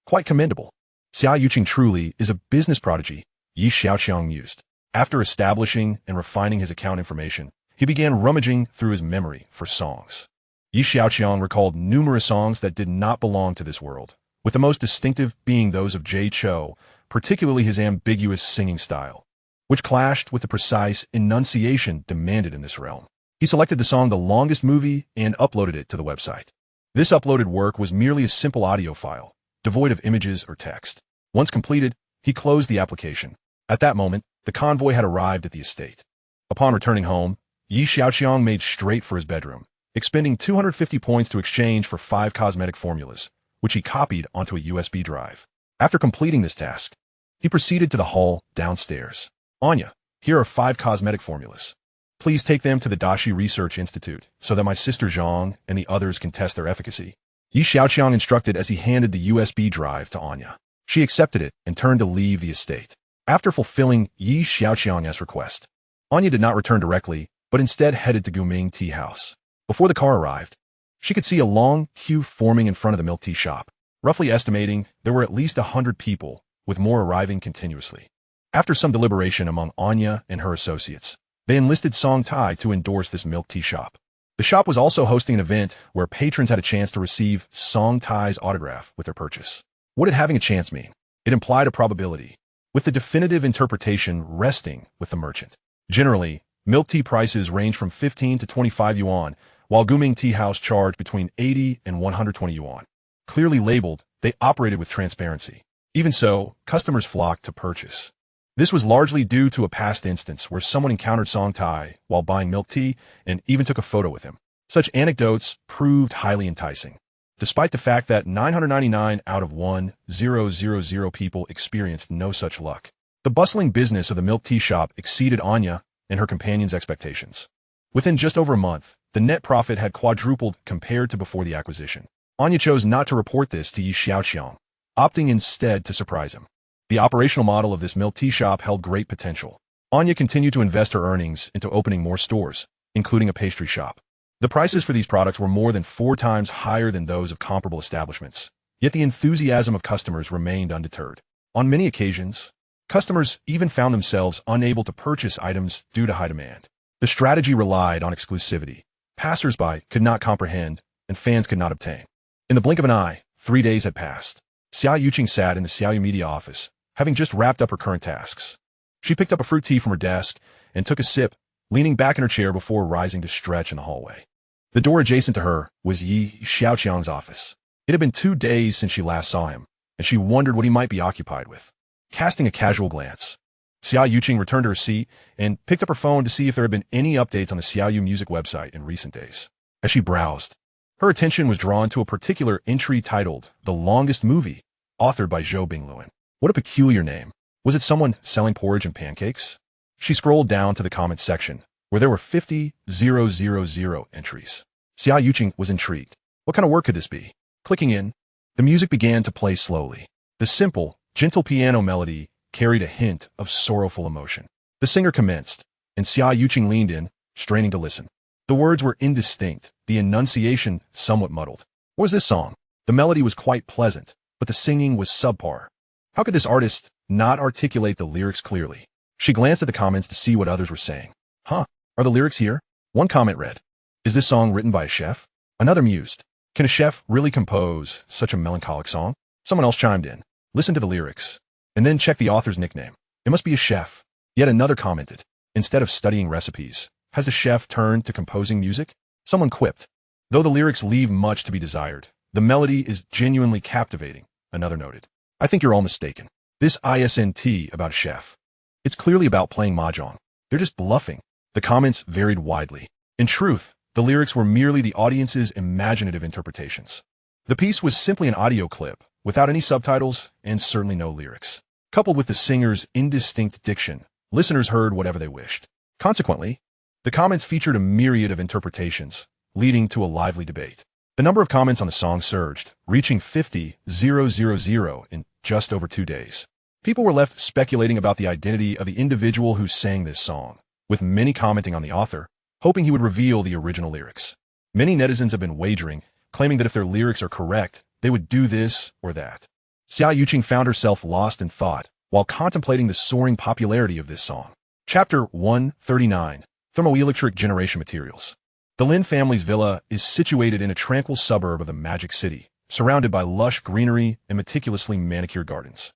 Quite commendable. Xiaoqiang truly is a business prodigy, Yi Xiaoqiang mused. After establishing and refining his account information, he began rummaging through his memory for songs. Yi Xiaoqiang recalled numerous songs that did not belong to this world, with the most distinctive being those of Jay Chou, particularly his ambiguous singing style, which clashed with the precise enunciation demanded in this realm. He selected the song The Longest Movie and uploaded it to the website. This uploaded work was merely a simple audio file, devoid of images or text. Once completed, he closed the application. At that moment, the convoy had arrived at the estate. Upon returning home, Yi Xiaoqiang made straight for his bedroom, expending 250 points to exchange for 5 cosmetic formulas, which he copied onto a USB drive. After completing this task, he proceeded to the hall downstairs. "Anya, here are 5 cosmetic formulas. Please take them to the Dashi Research Institute so that my sister Zhang and the others can test their efficacy." Xiaoqiang instructed as he handed the USB drive to Anya. She accepted it and turned to leave the estate. After fulfilling Xiaoqiang's request, Anya did not return directly, but instead headed to Guming Tea House. Before the car arrived, she could see a long queue forming in front of the milk tea shop. Roughly estimating, there were at least 100 people, with more arriving continuously. After some deliberation among Anya and her associates, they enlisted Song Tai to endorse this milk tea shop. The shop was also hosting an event where patrons had a chance to receive Song Tai's autograph with their purchase. What did having a chance mean? It implied a probability, with the definitive interpretation resting with the merchant. Generally, milk tea prices range from 15 to 25 yuan, while Guming Tea House charged between 80 and 120 yuan. Clearly labeled, they operated with transparency. Even so, customers flocked to purchase. This was largely due to a past instance where someone encountered Song Tai while buying milk tea and even took a photo with him. Such anecdotes proved highly enticing, despite the fact that 999 out of 1,000 people experienced no such luck. The bustling business of the milk tea shop exceeded Anya and her companions' expectations. Within just over a month, the net profit had quadrupled compared to before the acquisition. Anya chose not to report this to Xiaoqiang, opting instead to surprise him. The operational model of this milk tea shop held great potential. Anya continued to invest her earnings into opening more stores, including a pastry shop. The prices for these products were more than 4 times higher than those of comparable establishments, yet the enthusiasm of customers remained undeterred. On many occasions, customers even found themselves unable to purchase items due to high demand. The strategy relied on exclusivity. Passers-by could not comprehend, and fans could not obtain. In the blink of an eye, 3 days had passed. Xiaoqiang sat in the Xiaoyu media office, having just wrapped up her current tasks. She picked up a fruit tea from her desk and took a sip, leaning back in her chair before rising to stretch in the hallway. The door adjacent to her was Xiaoqiang's office. It had been 2 days since she last saw him, and she wondered what he might be occupied with. Casting a casual glance, Xiaoqiang returned to her seat and picked up her phone to see if there had been any updates on the Xiaoyu music website in recent days. As she browsed, her attention was drawn to a particular entry titled The Longest Movie, authored by Zhou Bingluan. What a peculiar name. Was it someone selling porridge and pancakes? She scrolled down to the comments section, where there were 50,000 entries. Xiaoqiang was intrigued. What kind of work could this be? Clicking in, the music began to play slowly. The simple, gentle piano melody carried a hint of sorrowful emotion. The singer commenced, and Xiaoqiang leaned in, straining to listen. The words were indistinct, the enunciation somewhat muddled. What was this song? The melody was quite pleasant, but the singing was subpar. How could this artist not articulate the lyrics clearly? She glanced at the comments to see what others were saying. Are the lyrics here? One comment read, "Is this song written by a chef?" Another mused, "Can a chef really compose such a melancholic song?" Someone else chimed in, "Listen to the lyrics, and then check the author's nickname. It must be a chef." Yet another commented, "Instead of studying recipes, has the chef turned to composing music?" Someone quipped, "Though the lyrics leave much to be desired, the melody is genuinely captivating," another noted. "I think you're all mistaken. This isn't about a chef. It's clearly about playing mahjong. They're just bluffing." The comments varied widely. In truth, the lyrics were merely the audience's imaginative interpretations. The piece was simply an audio clip, without any subtitles and certainly no lyrics. Coupled with the singer's indistinct diction, listeners heard whatever they wished. Consequently, the comments featured a myriad of interpretations, leading to a lively debate. The number of comments on the song surged, reaching 50,000 in just over 2 days. People were left speculating about the identity of the individual who sang this song, with many commenting on the author, hoping he would reveal the original lyrics. Many netizens have been wagering, claiming that if their lyrics are correct, they would do this or that. Xiaoqiang found herself lost in thought while contemplating the soaring popularity of this song. Chapter 139, Thermoelectric Generation Materials. The Lin family's villa is situated in a tranquil suburb of the Magic City, surrounded by lush greenery and meticulously manicured gardens.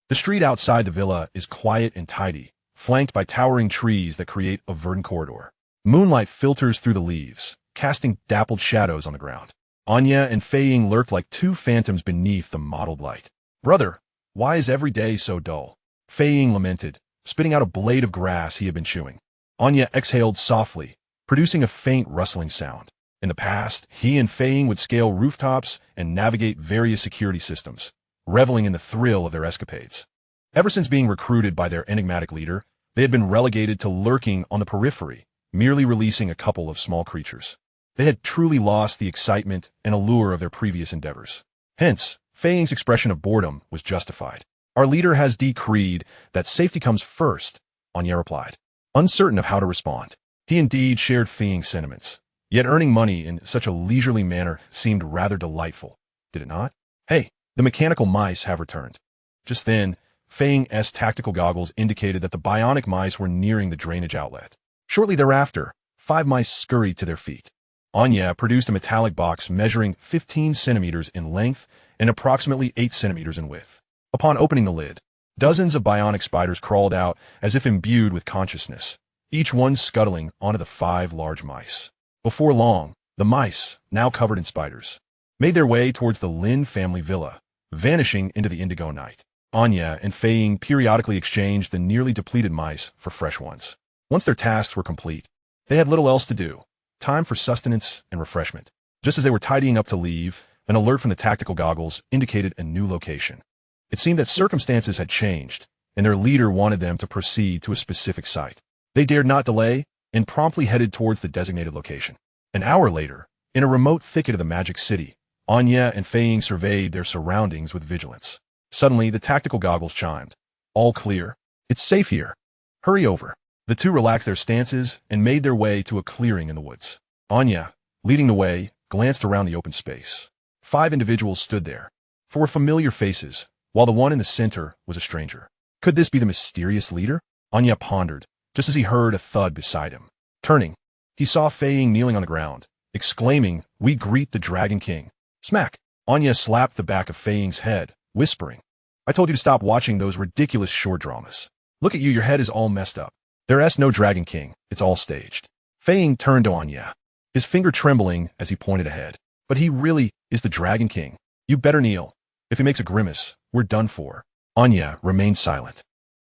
The street outside the villa is quiet and tidy, flanked by towering trees that create a verdant corridor. Moonlight filters through the leaves, casting dappled shadows on the ground. Anya and Fei Ying lurked like 2 phantoms beneath the mottled light. "Brother, why is every day so dull?" Fei Ying lamented, spitting out a blade of grass he had been chewing. Anya exhaled softly, producing a faint rustling sound. In the past, he and Fei Ying would scale rooftops and navigate various security systems, reveling in the thrill of their escapades. Ever since being recruited by their enigmatic leader, they had been relegated to lurking on the periphery, merely releasing a couple of small creatures. They had truly lost the excitement and allure of their previous endeavors. Hence, Fei Ying's expression of boredom was justified. Our leader has decreed that safety comes first, Anya replied, uncertain of how to respond. He indeed shared Fei Ying's sentiments, yet earning money in such a leisurely manner seemed rather delightful, did it not? Hey, the mechanical mice have returned. Just then, Fei Ying's tactical goggles indicated that the bionic mice were nearing the drainage outlet. Shortly thereafter, 5 mice scurried to their feet. Anya produced a metallic box measuring 15 centimeters in length and approximately 8 centimeters in width. Upon opening the lid, dozens of bionic spiders crawled out as if imbued with consciousness, each one scuttling onto the 5 large mice. Before long, the mice, now covered in spiders, made their way towards the Lin family villa, vanishing into the indigo night. Anya and Fei Ying periodically exchanged the nearly depleted mice for fresh ones. Once their tasks were complete, they had little else to do. Time for sustenance and refreshment. Just as they were tidying up to leave, an alert from the tactical goggles indicated a new location. It seemed that circumstances had changed, and their leader wanted them to proceed to a specific site. They dared not delay and promptly headed towards the designated location. An hour later, in a remote thicket of the Magic City, Anya and Fei Ying surveyed their surroundings with vigilance. Suddenly, the tactical goggles chimed. All clear. It's safe here. Hurry over. The two relaxed their stances and made their way to a clearing in the woods. Anya, leading the way, glanced around the open space. 5 individuals stood there. 4 familiar faces, while the one in the center was a stranger. Could this be the mysterious leader? Anya pondered, just as he heard a thud beside him. Turning, he saw Fei Ying kneeling on the ground, exclaiming, "We greet the Dragon King." Smack! Anya slapped the back of Fei Ying's head, whispering, "I told you to stop watching those ridiculous short dramas. Look at you, your head is all messed up. There's no Dragon King, it's all staged." Fei Ying turned to Anya, his finger trembling as he pointed ahead. "But he really is the Dragon King. You better kneel. If he makes a grimace, we're done for." Anya remained silent.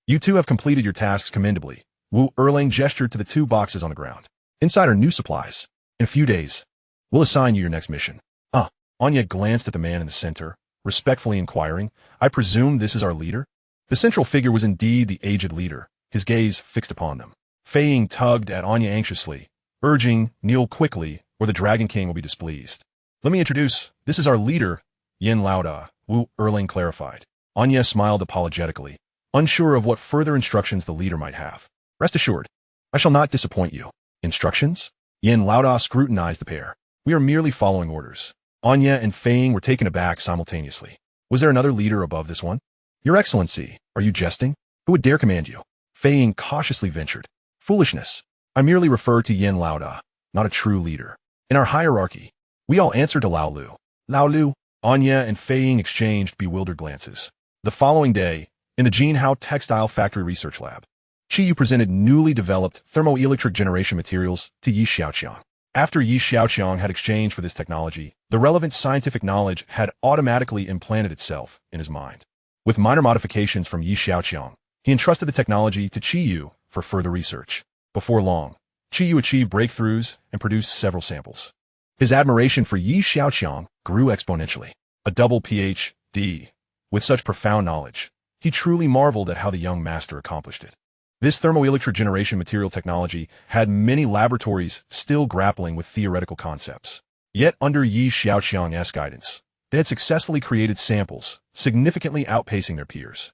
"You two have completed your tasks commendably." Wu Erlang gestured to the 2 boxes on the ground. "Inside are new supplies. In a few days, we'll assign you your next mission." Anya glanced at the man in the center, respectfully inquiring, "I presume this is our leader?" The central figure was indeed the aged leader, his gaze fixed upon them. Fei Ying tugged at Anya anxiously, urging, "Kneel quickly, or the Dragon King will be displeased." "Let me introduce, this is our leader, Yin Laoda," Wu Erlang clarified. Anya smiled apologetically, unsure of what further instructions the leader might have. "Rest assured, I shall not disappoint you." "Instructions?" Yin Laoda scrutinized the pair. "We are merely following orders." Anya and Fei Ying were taken aback simultaneously. Was there another leader above this one? "Your Excellency, are you jesting? Who would dare command you?" Fei Ying cautiously ventured. "Foolishness. I merely refer to Yin Laoda, not a true leader. In our hierarchy, we all answer to Lao Lu." "Lao Lu?" Anya and Fei Ying exchanged bewildered glances. The following day, in the Jinhao Textile Factory Research Lab, Qiyu presented newly developed thermoelectric generation materials to Xiaoqiang. After Xiaoqiang had exchanged for this technology, the relevant scientific knowledge had automatically implanted itself in his mind. With minor modifications from Xiaoqiang, he entrusted the technology to Qiyu for further research. Before long, Qiyu achieved breakthroughs and produced several samples. His admiration for Xiaoqiang grew exponentially. A double Ph.D. With such profound knowledge, he truly marveled at how the young master accomplished it. This thermoelectric generation material technology had many laboratories still grappling with theoretical concepts. Yet under Xiaoqiang's guidance, they had successfully created samples, significantly outpacing their peers.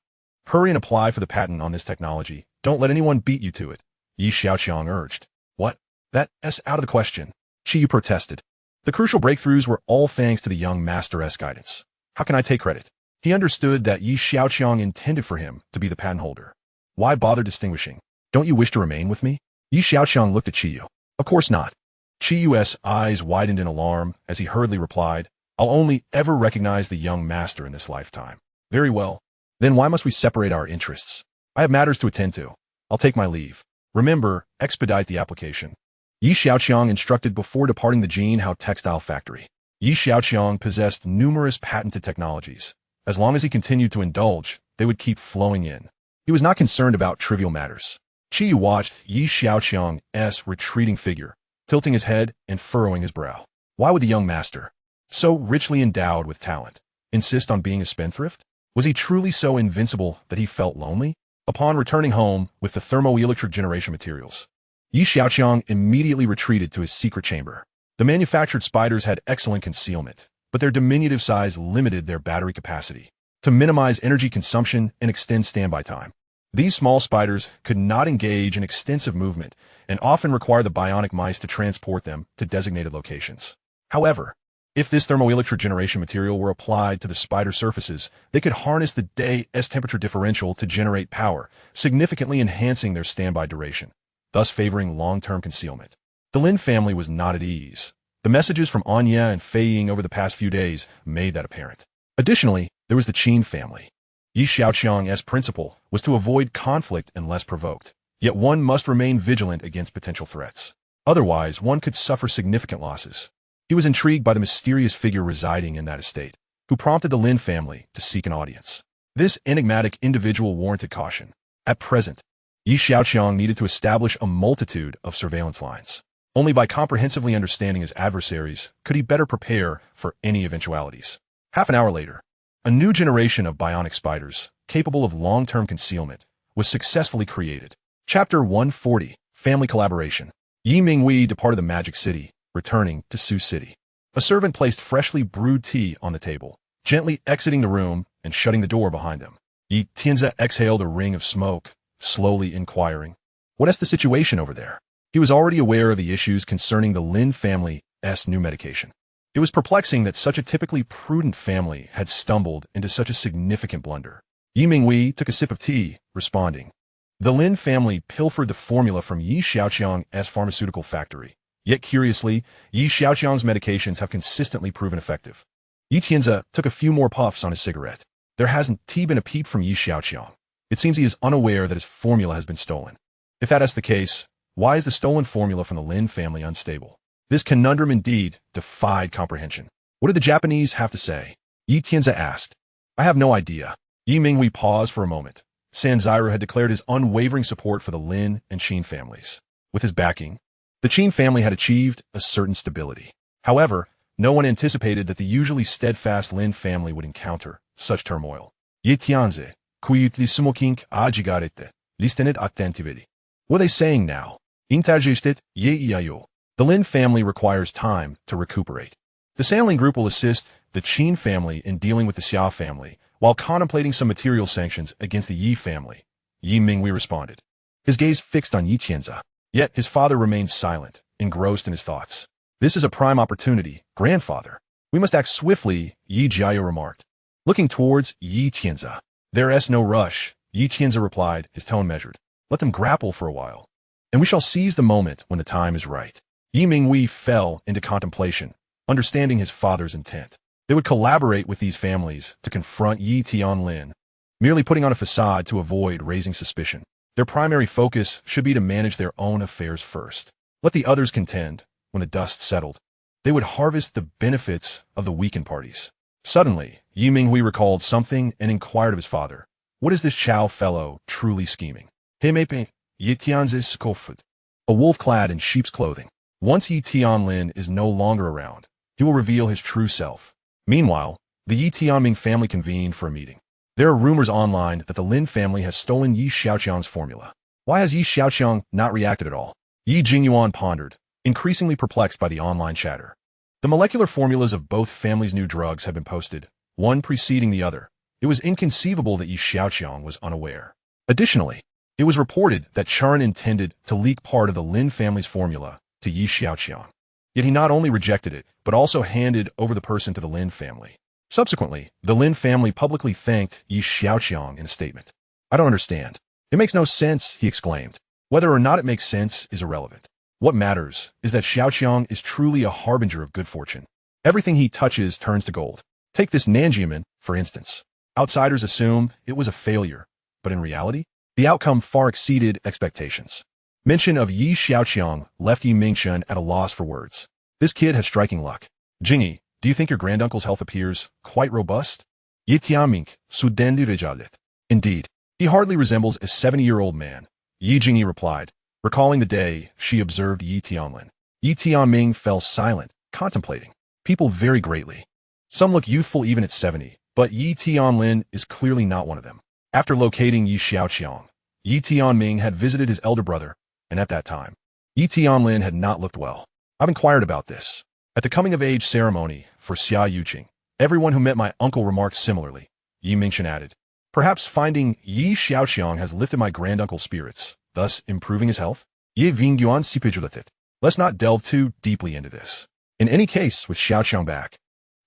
"Hurry and apply for the patent on this technology. Don't let anyone beat you to it," Xiaoqiang urged. "What? That's out of the question," Qiyu protested. "The crucial breakthroughs were all thanks to the young master's guidance. How can I take credit?" He understood that Xiaoqiang intended for him to be the patent holder. Why bother distinguishing? "Don't you wish to remain with me?" Xiaoqiang looked at Qiyu. "Of course not." Qiyu's eyes widened in alarm as he hurriedly replied, "I'll only ever recognize the young master in this lifetime." "Very well. Then why must we separate our interests? I have matters to attend to. I'll take my leave. Remember, expedite the application." Xiaoqiang instructed before departing the Jinhao Textile Factory. Xiaoqiang possessed numerous patented technologies. As long as he continued to indulge, they would keep flowing in. He was not concerned about trivial matters. Qiyu watched Xiaoqiang's retreating figure, tilting his head and furrowing his brow. Why would the young master, so richly endowed with talent, insist on being a spendthrift? Was he truly so invincible that he felt lonely? Upon returning home with the thermoelectric generation materials, Xiaoqiang immediately retreated to his secret chamber. The manufactured spiders had excellent concealment, but their diminutive size limited their battery capacity. To minimize energy consumption and extend standby time, these small spiders could not engage in extensive movement and often require the bionic mice to transport them to designated locations. However, if this thermoelectric generation material were applied to the spider surfaces, they could harness the day's temperature differential to generate power, significantly enhancing their standby duration, thus favoring long-term concealment. The Lin family was not at ease. The messages from Anya and Fei Ying over the past few days made that apparent. Additionally, there was the Qin family. Xiaoqiang's principle was to avoid conflict unless provoked, yet one must remain vigilant against potential threats. Otherwise, one could suffer significant losses. He was intrigued by the mysterious figure residing in that estate, who prompted the Lin family to seek an audience. This enigmatic individual warranted caution. At present, Xiaoqiang needed to establish a multitude of surveillance lines. Only by comprehensively understanding his adversaries could he better prepare for any eventualities. Half an hour later, a new generation of bionic spiders, capable of long-term concealment, was successfully created. Chapter 140, Family Collaboration. Yi Mingwei departed the Magic City, returning to Su City. A servant placed freshly brewed tea on the table, gently exiting the room and shutting the door behind them. Yi Tianze exhaled a ring of smoke, slowly inquiring, "What is the situation over there?" He was already aware of the issues concerning the Lin family's new medication. It was perplexing that such a typically prudent family had stumbled into such a significant blunder. Yi Mingwei took a sip of tea, responding, "The Lin family pilfered the formula from Xiaoqiang's pharmaceutical factory. Yet curiously, Xiaoqiang's medications have consistently proven effective." Yi Tianze took a few more puffs on his cigarette. There hasn't been a peep from Xiaoqiang. It seems he is unaware that his formula has been stolen. If that is the case, why is the stolen formula from the Lin family unstable? This conundrum indeed defied comprehension. What did the Japanese have to say? Yi Tianze asked. "I have no idea." Yi Mingwei paused for a moment. Sanziro had declared his unwavering support for the Lin and Qin families. With his backing, the Qin family had achieved a certain stability. However, no one anticipated that the usually steadfast Lin family would encounter such turmoil. Yi Tianze, Xiaoqiang ajigarete, listenet attentively. What are they saying now? Intergested ye iayo. The Lin family requires time to recuperate. The Xiaoqiang Group will assist the Qin family in dealing with the Xia family, while contemplating some material sanctions against the Yi family. Yi Mingwei responded, his gaze fixed on Yi Tianze. Yet his father remained silent, engrossed in his thoughts. "This is a prime opportunity, grandfather. We must act swiftly," Yi Jiao remarked. Looking towards Yi Tianze. "There is no rush," Yi Tianze replied, his tone measured. "Let them grapple for a while, and we shall seize the moment when the time is right." Yi Mingwei fell into contemplation, understanding his father's intent. They would collaborate with these families to confront Yi Tianlin, merely putting on a facade to avoid raising suspicion. Their primary focus should be to manage their own affairs first. Let the others contend. When the dust settled, they would harvest the benefits of the weakened parties. Suddenly, Yi Mingwei recalled something and inquired of his father, "What is this Chao fellow truly scheming?" "Hemepe," Yi Tianze scoffed. "A wolf clad in sheep's clothing. Once Yi Tianlin is no longer around, he will reveal his true self." Meanwhile, the Yi Tianming family convened for a meeting. There are rumors online that the Lin family has stolen Yi Xiaoqiang's formula. Why has Yi Xiaoqiang not reacted at all? Yi Jingyuan pondered, increasingly perplexed by the online chatter. The molecular formulas of both families' new drugs have been posted, one preceding the other. It was inconceivable that Yi Xiaoqiang was unaware. Additionally, it was reported that Charon intended to leak part of the Lin family's formula to Yi Xiaoqiang. Yet he not only rejected it, but also handed over the person to the Lin family. Subsequently, the Lin family publicly thanked Yi Xiaoqiang in a statement. "I don't understand. It makes no sense," he exclaimed. "Whether or not it makes sense is irrelevant. What matters is that Xiaoqiang is truly a harbinger of good fortune. Everything he touches turns to gold. Take this Nanjiamen, for instance. Outsiders assume it was a failure, but in reality, the outcome far exceeded expectations." Mention of Yi Xiaoqiang left Yi Mingchen at a loss for words. "This kid has striking luck. Jingyi, do you think your granduncle's health appears quite robust?" Yi Tianming, Sudendi Rijalit. "Indeed, he hardly resembles a 70-year-old man," Yi Jingyi replied, recalling the day she observed Yi Tianlin. Yi Tianming fell silent, contemplating. People vary greatly. Some look youthful even at 70, but Yi Tianlin is clearly not one of them. After locating Yi Xiaoqiang, Yi Tianming had visited his elder brother, and at that time, Yi Tianlin had not looked well. I've inquired about this. At the coming-of-age ceremony for Xiaoqiang, everyone who met my uncle remarked similarly. Yi Mingchen added, perhaps finding Yi Xiaoqiang has lifted my granduncle's spirits, thus improving his health? Ye Vingyuan Sipijulatit. Let's not delve too deeply into this. In any case, with Xiaoqiang back,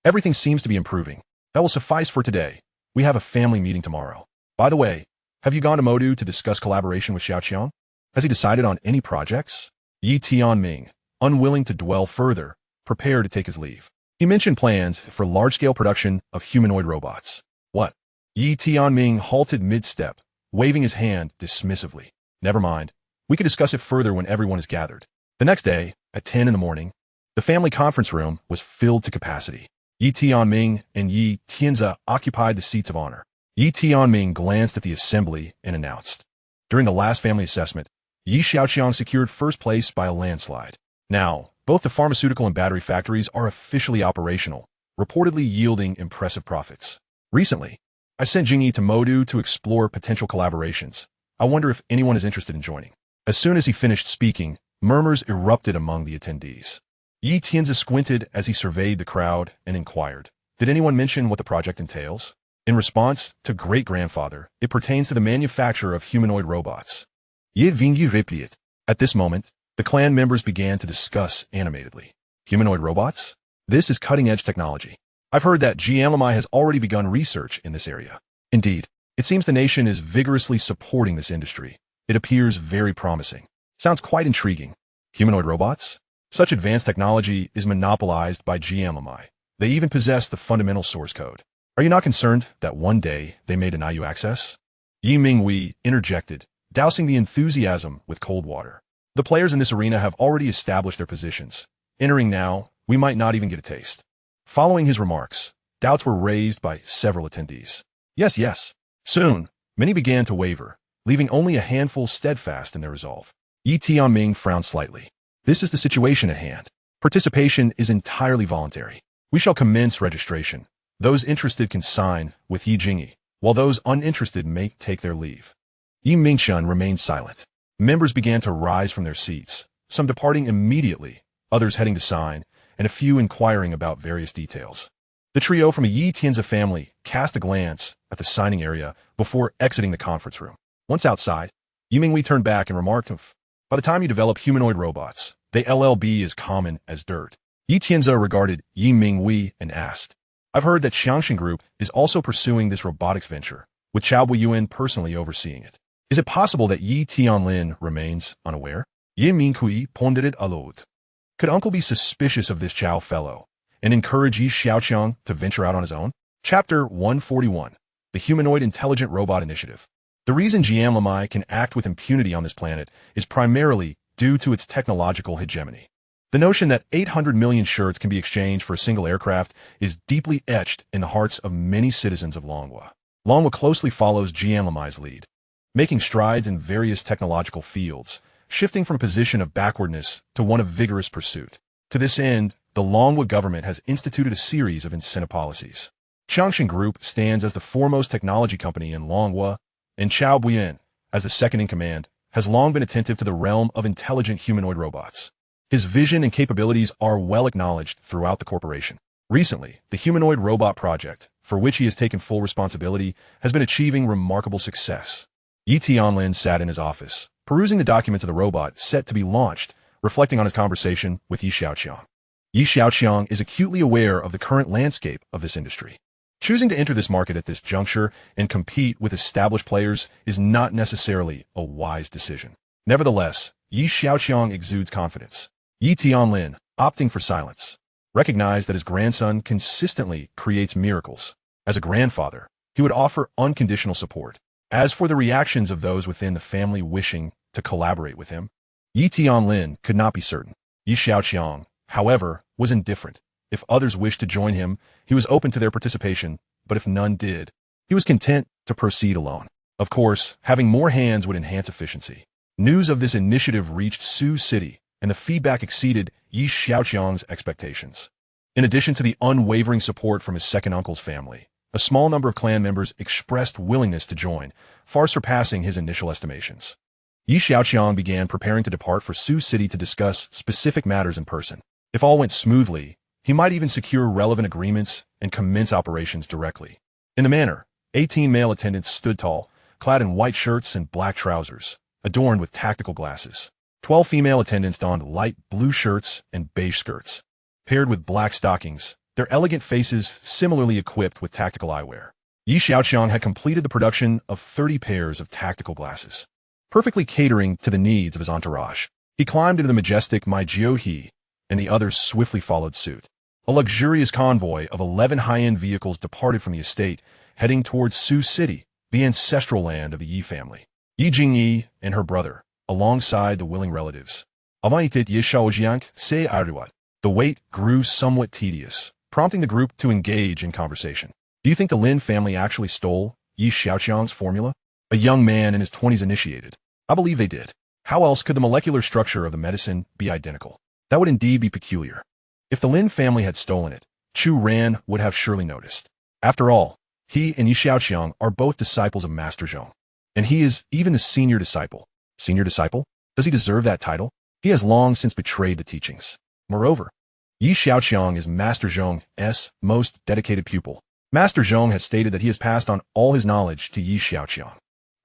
everything seems to be improving. That will suffice for today. We have a family meeting tomorrow. By the way, have you gone to Modu to discuss collaboration with Xiaoqiang? Has he decided on any projects? Yi Tianming, unwilling to dwell further, prepared to take his leave. He mentioned plans for large-scale production of humanoid robots. What? Yi Tianming halted mid-step, waving his hand dismissively. Never mind. We can discuss it further when everyone is gathered. The next day, at 10 in the morning, the family conference room was filled to capacity. Yi Tianming and Yi Tianzi occupied the seats of honor. Yi Tianming glanced at the assembly and announced. During the last family assessment, Yi Xiaoqiang secured first place by a landslide. Now, both the pharmaceutical and battery factories are officially operational, reportedly yielding impressive profits. Recently, I sent Jingyi to Modu to explore potential collaborations. I wonder if anyone is interested in joining. As soon as he finished speaking, murmurs erupted among the attendees. Yi Tianzi squinted as he surveyed the crowd and inquired, did anyone mention what the project entails? In response to great-grandfather, it pertains to the manufacture of humanoid robots. Ye Vingyu replied. At this moment, the clan members began to discuss animatedly. Humanoid robots? This is cutting-edge technology. I've heard that Xiaoqiang has already begun research in this area. Indeed, it seems the nation is vigorously supporting this industry. It appears very promising. Sounds quite intriguing. Humanoid robots? Such advanced technology is monopolized by Xiaoqiang. They even possess the fundamental source code. Are you not concerned that one day they may deny you access? Yi Mingwei interjected, dousing the enthusiasm with cold water. The players in this arena have already established their positions. Entering now, we might not even get a taste. Following his remarks, doubts were raised by several attendees. Yes. Soon, many began to waver, leaving only a handful steadfast in their resolve. Yi Tianming frowned slightly. This is the situation at hand. Participation is entirely voluntary. We shall commence registration. Those interested can sign with Yi Jingyi, while those uninterested may take their leave. Yi Mingchen remained silent. Members began to rise from their seats, some departing immediately, others heading to sign, and a few inquiring about various details. The trio from a Yi Tianzi family cast a glance at the signing area before exiting the conference room. Once outside, Yi Mingwei turned back and remarked, by the time you develop humanoid robots, they LLB as common as dirt. Yi Tianzi regarded Yi Mingwei and asked, I've heard that Xia Group is also pursuing this robotics venture, with Chao Buiyuan personally overseeing it. Is it possible that Yi Tianlin remains unaware? Yi Minghui pondered aloud. Could Uncle be suspicious of this Chao fellow and encourage Yi Xiaoqiang to venture out on his own? Chapter 141. The Humanoid Intelligent Robot Initiative. The reason Xiaoqiang can act with impunity on this planet is primarily due to its technological hegemony. The notion that 800 million shirts can be exchanged for a single aircraft is deeply etched in the hearts of many citizens of Longhua. Longhua closely follows Xiaoqiang's lead, making strides in various technological fields, shifting from a position of backwardness to one of vigorous pursuit. To this end, the Longhua government has instituted a series of incentive policies. Xia Group stands as the foremost technology company in Longhua, and Chao Buiyuan, as the second-in-command, has long been attentive to the realm of intelligent humanoid robots. His vision and capabilities are well acknowledged throughout the corporation. Recently, the humanoid robot project, for which he has taken full responsibility, has been achieving remarkable success. Yi Tianlin sat in his office, perusing the documents of the robot set to be launched, reflecting on his conversation with Yi Xiaoqiang. Yi Xiaoqiang is acutely aware of the current landscape of this industry. Choosing to enter this market at this juncture and compete with established players is not necessarily a wise decision. Nevertheless, Yi Xiaoqiang exudes confidence. Yi Tianlin, opting for silence, recognized that his grandson consistently creates miracles. As a grandfather, he would offer unconditional support. As for the reactions of those within the family wishing to collaborate with him, Yi Tianlin could not be certain. Yi Xiaoqiang, however, was indifferent. If others wished to join him, he was open to their participation, but if none did, he was content to proceed alone. Of course, having more hands would enhance efficiency. News of this initiative reached Sioux City, and the feedback exceeded Yi Xiaoqiang's expectations. In addition to the unwavering support from his second uncle's family, a small number of clan members expressed willingness to join, far surpassing his initial estimations. Yi Xiaoqiang began preparing to depart for Su City to discuss specific matters in person. If all went smoothly, he might even secure relevant agreements and commence operations directly. In the manor, 18 male attendants stood tall, clad in white shirts and black trousers, adorned with tactical glasses. 12 female attendants donned light blue shirts and beige skirts, paired with black stockings, their elegant faces similarly equipped with tactical eyewear. Yi Xiaoqiang had completed the production of 30 pairs of tactical glasses, perfectly catering to the needs of his entourage. He climbed into the majestic Mai Jiuhe, and the others swiftly followed suit. A luxurious convoy of 11 high-end vehicles departed from the estate, heading towards Su City, the ancestral land of the Yi family. Yi Jingyi and her brother, alongside the willing relatives. Avanitit Yi Xiaoqiang se Ariwat. The wait grew somewhat tedious, prompting the group to engage in conversation. Do you think the Lin family actually stole Yi Xiaoqiang's formula? A young man in his 20s initiated. I believe they did. How else could the molecular structure of the medicine be identical? That would indeed be peculiar. If the Lin family had stolen it, Chu Ran would have surely noticed. After all, he and Yi Xiaoqiang are both disciples of Master Zhong. And he is even the senior disciple. Senior disciple? Does he deserve that title? He has long since betrayed the teachings. Moreover, Yi Xiaoqiang is Master Zhong's most dedicated pupil. Master Zhong has stated that he has passed on all his knowledge to Yi Xiaoqiang.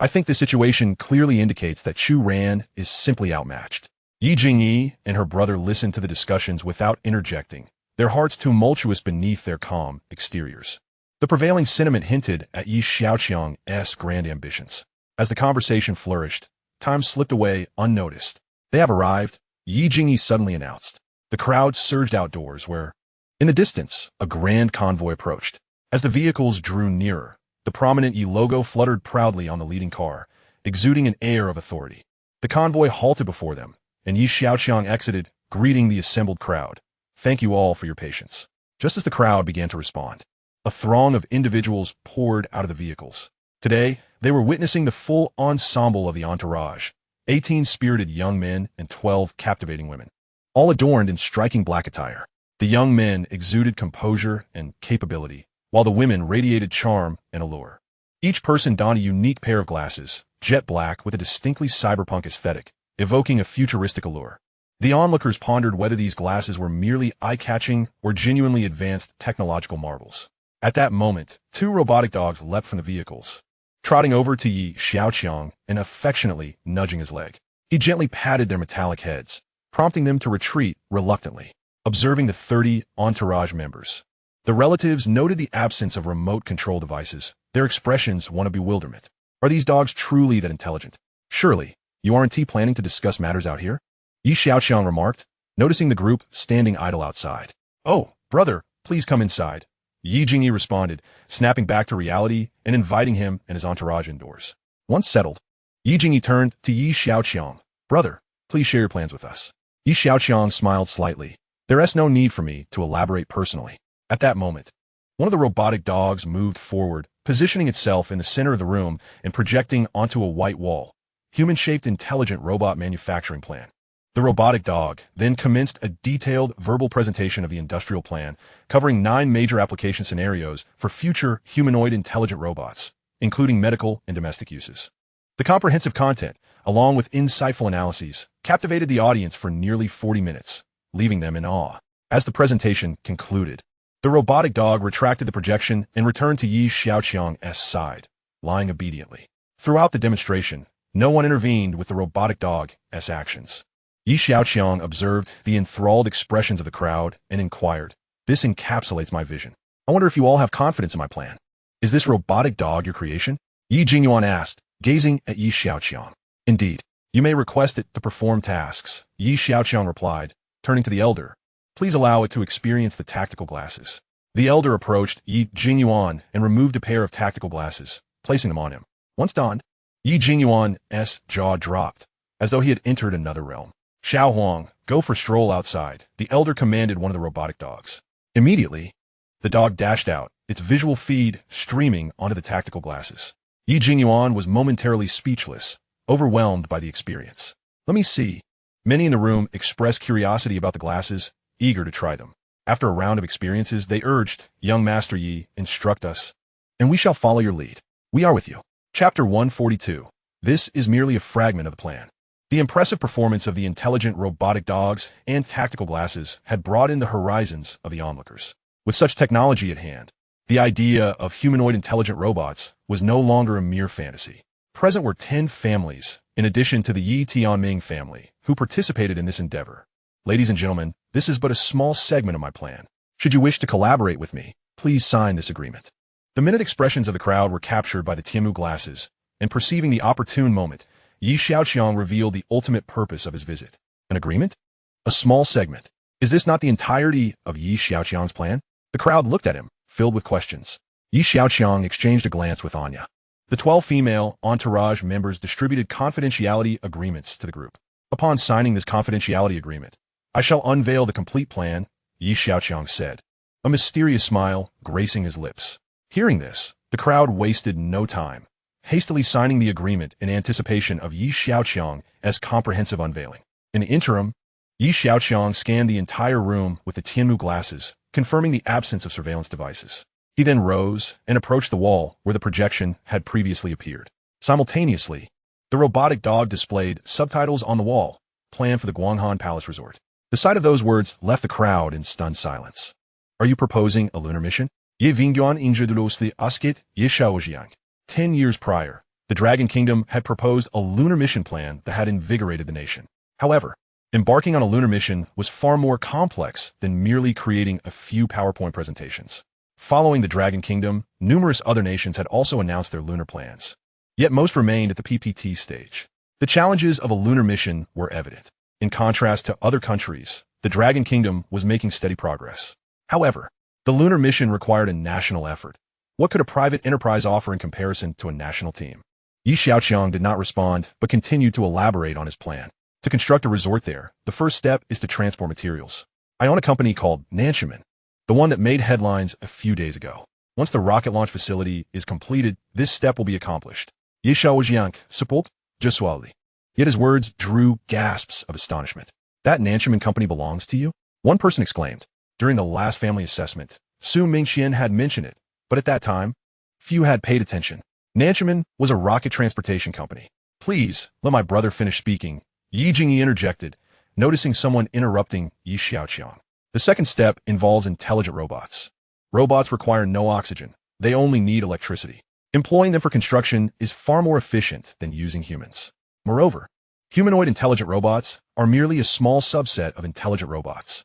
I think this situation clearly indicates that Chu Ran is simply outmatched. Yi Jingyi and her brother listened to the discussions without interjecting, their hearts tumultuous beneath their calm exteriors. The prevailing sentiment hinted at Yi Xiaoqiang's grand ambitions. As the conversation flourished, time slipped away unnoticed. They have arrived, Yi Jingyi suddenly announced. The crowd surged outdoors where, in the distance, a grand convoy approached. As the vehicles drew nearer, the prominent Yi logo fluttered proudly on the leading car, exuding an air of authority. The convoy halted before them, and Yi Xiaoqiang exited, greeting the assembled crowd. Thank you all for your patience. Just as the crowd began to respond, a throng of individuals poured out of the vehicles. Today, they were witnessing the full ensemble of the entourage, 18 spirited young men and 12 captivating women, all adorned in striking black attire. The young men exuded composure and capability, while the women radiated charm and allure. Each person donned a unique pair of glasses, jet black with a distinctly cyberpunk aesthetic, evoking a futuristic allure. The onlookers pondered whether these glasses were merely eye-catching or genuinely advanced technological marvels. At that moment, 2 robotic dogs leapt from the vehicles, trotting over to Yi Xiaoqiang and affectionately nudging his leg. He gently patted their metallic heads, prompting them to retreat reluctantly. Observing the 30 entourage members, the relatives noted the absence of remote control devices, their expressions one of bewilderment. Are these dogs truly that intelligent? Surely, you aren't planning to discuss matters out here? Yi Xiaoqiang remarked, noticing the group standing idle outside. Oh, brother, please come inside. Yi Jingyi responded, snapping back to reality and inviting him and his entourage indoors. Once settled, Yi Jingyi turned to Yi Xiaoqiang. Brother, please share your plans with us. Yi Xiaoqiang smiled slightly. There is no need for me to elaborate personally. At that moment, one of the robotic dogs moved forward, positioning itself in the center of the room and projecting onto a white wall. Human-shaped intelligent robot manufacturing plan. The robotic dog then commenced a detailed verbal presentation of the industrial plan, covering 9 major application scenarios for future humanoid intelligent robots, including medical and domestic uses. The comprehensive content, along with insightful analyses, captivated the audience for nearly 40 minutes, leaving them in awe. As the presentation concluded, the robotic dog retracted the projection and returned to Yi Xiaoqiang's side, lying obediently. Throughout the demonstration, no one intervened with the robotic dog's actions. Yi Xiaoqiang observed the enthralled expressions of the crowd and inquired, "This encapsulates my vision. I wonder if you all have confidence in my plan. Is this robotic dog your creation?" Yi Jingyuan asked, gazing at Yi Xiaoqiang. "Indeed. You may request it to perform tasks," Yi Xiaoqiang replied, turning to the elder. "Please allow it to experience the tactical glasses." The elder approached Yi Jingyuan and removed a pair of tactical glasses, placing them on him. Once donned, Yi Jingyuan's jaw dropped, as though he had entered another realm. "Xiaoqiang, go for a stroll outside," the elder commanded one of the robotic dogs. Immediately, the dog dashed out, its visual feed streaming onto the tactical glasses. Yi Jingyuan was momentarily speechless, overwhelmed by the experience. "Let me see." Many in the room expressed curiosity about the glasses, eager to try them. After a round of experiences, they urged, "Young Master Yi, instruct us, and we shall follow your lead. We are with you." Chapter 142. This is merely a fragment of the plan. The impressive performance of the intelligent robotic dogs and tactical glasses had broadened the horizons of the onlookers. With such technology at hand, the idea of humanoid intelligent robots was no longer a mere fantasy. Present were 10 families, in addition to the Yi Tianming family, who participated in this endeavor. Ladies and gentlemen, this is but a small segment of my plan. Should you wish to collaborate with me, please sign this agreement. The minute expressions of the crowd were captured by the Tianmu glasses, and perceiving the opportune moment, Xiaoqiang revealed the ultimate purpose of his visit. An agreement? A small segment. Is this not the entirety of Xiaoqiang's plan? The crowd looked at him, filled with questions. Xiaoqiang exchanged a glance with Anya. The 12 female entourage members distributed confidentiality agreements to the group. Upon signing this confidentiality agreement, I shall unveil the complete plan, Xiaoqiang said, a mysterious smile gracing his lips. Hearing this, the crowd wasted no time, hastily signing the agreement in anticipation of Xiaoqiang as comprehensive unveiling. In the interim, Xiaoqiang scanned the entire room with the Tianmu glasses, confirming the absence of surveillance devices. He then rose and approached the wall where the projection had previously appeared. Simultaneously, the robotic dog displayed subtitles on the wall, planned for the Guanghan Palace Resort. The sight of those words left the crowd in stunned silence. Are you proposing a lunar mission? Ye Vingyuan Injadulosli Askit Ye Xiaoqiang. 10 years prior, the Dragon Kingdom had proposed a lunar mission plan that had invigorated the nation. However, embarking on a lunar mission was far more complex than merely creating a few PowerPoint presentations. Following the Dragon Kingdom, numerous other nations had also announced their lunar plans. Yet most remained at the PPT stage. The challenges of a lunar mission were evident. In contrast to other countries, the Dragon Kingdom was making steady progress. However, the lunar mission required a national effort. What could a private enterprise offer in comparison to a national team? Xiaoqiang did not respond, but continued to elaborate on his plan. To construct a resort there, the first step is to transport materials. I own a company called Nanshiman, the one that made headlines a few days ago. Once the rocket launch facility is completed, this step will be accomplished. Xiaoqiang spoke gesually. Yet his words drew gasps of astonishment. That Nanshiman company belongs to you? One person exclaimed. During the last family assessment, Su Mingxian had mentioned it, but at that time, few had paid attention. Nanshiman was a rocket transportation company. Please, let my brother finish speaking, Yi Jingyi interjected, noticing someone interrupting Xiaoqiang. The second step involves intelligent robots. Robots require no oxygen. They only need electricity. Employing them for construction is far more efficient than using humans. Moreover, humanoid intelligent robots are merely a small subset of intelligent robots.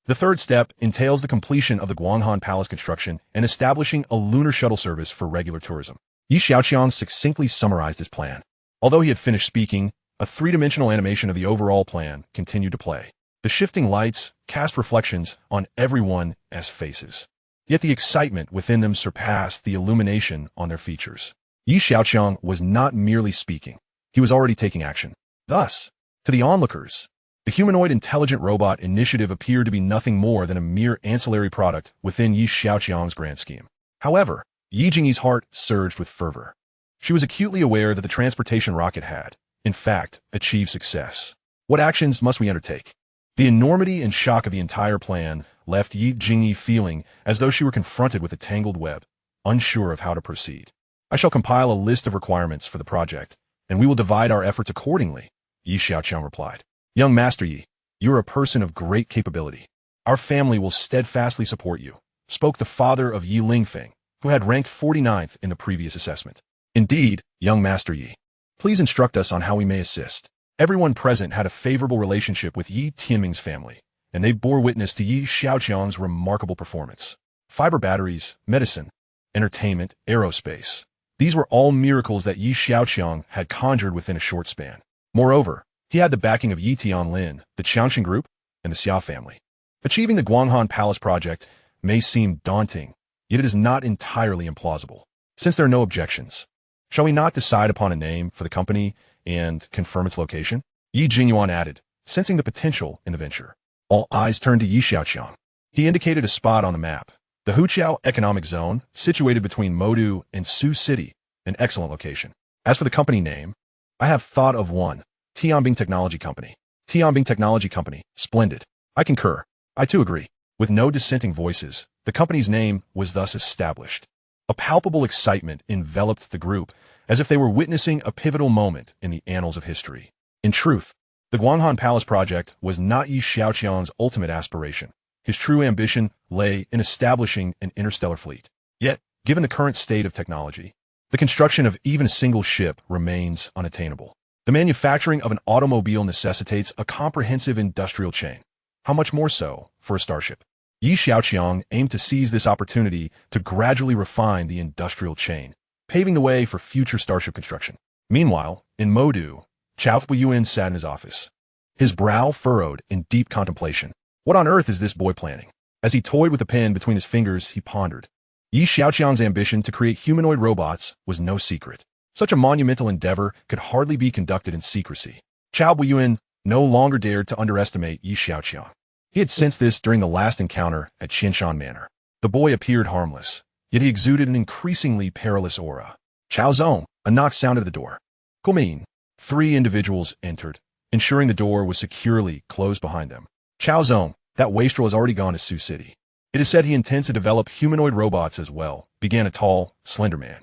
The third step entails the completion of the Guanghan Palace construction and establishing a lunar shuttle service for regular tourism. Xiaoqiang succinctly summarized his plan. Although he had finished speaking, a three-dimensional animation of the overall plan continued to play. The shifting lights cast reflections on everyone's faces. Yet the excitement within them surpassed the illumination on their features. Xiaoqiang was not merely speaking. He was already taking action. Thus, to the onlookers, the humanoid intelligent robot initiative appeared to be nothing more than a mere ancillary product within Xiaoqiang's grand scheme. However, Yi Jingyi's heart surged with fervor. She was acutely aware that the transportation rocket had, in fact, achieved success. What actions must we undertake? The enormity and shock of the entire plan left Yi Jingyi feeling as though she were confronted with a tangled web, unsure of how to proceed. I shall compile a list of requirements for the project, and we will divide our efforts accordingly, Xiaoqiang replied. Young Master Yi, you are a person of great capability. Our family will steadfastly support you, spoke the father of Yi Lingfeng, who had ranked 49th in the previous assessment. Indeed, young Master Yi. Please instruct us on how we may assist. Everyone present had a favorable relationship with Yi Tianming's family, and they bore witness to Xiaoqiang's remarkable performance. Fiber batteries, medicine, entertainment, aerospace. These were all miracles that Xiaoqiang had conjured within a short span. Moreover, he had the backing of Yi Tianlin, the Xia Group, and the Xia family. Achieving the Guanghan Palace project may seem daunting, yet it is not entirely implausible. Since there are no objections, shall we not decide upon a name for the company and confirm its location? Yi Jingyuan added, sensing the potential in the venture. All eyes turned to Xiaoqiang. He indicated a spot on the map, the Huqiao Economic Zone, situated between Modu and Su City, an excellent location. As for the company name, I have thought of one, Tianbing Technology Company. Tianbing Technology Company, splendid. I concur. I too agree. With no dissenting voices, the company's name was thus established. A palpable excitement enveloped the group, as if they were witnessing a pivotal moment in the annals of history. In truth, The Guanghan Palace project was not Yi Xiaoqiang's ultimate aspiration. His true ambition lay in establishing an interstellar fleet. Yet, given the current state of technology, the construction of even a single ship remains unattainable. The manufacturing of an automobile necessitates a comprehensive industrial chain. How much more so for a Starship? Yi Xiaoqiang aimed to seize this opportunity to gradually refine the industrial chain, paving the way for future Starship construction. Meanwhile, in Modu, Chao Fuyuan sat in his office, his brow furrowed in deep contemplation. What on earth is this boy planning? As he toyed with the pen between his fingers, he pondered. Yi Xiaoqiang's ambition to create humanoid robots was no secret. Such a monumental endeavor could hardly be conducted in secrecy. Chao Buyuan no longer dared to underestimate Yi Xiaoqiang. He had sensed this during the last encounter at Qianshan Manor. The boy appeared harmless, yet he exuded an increasingly perilous aura. Chao Zong, a knock sounded at the door. Gumin. 3 individuals entered, ensuring the door was securely closed behind them. Chao Zong, that wastrel has already gone to Sioux City. It is said he intends to develop humanoid robots as well, began a tall, slender man.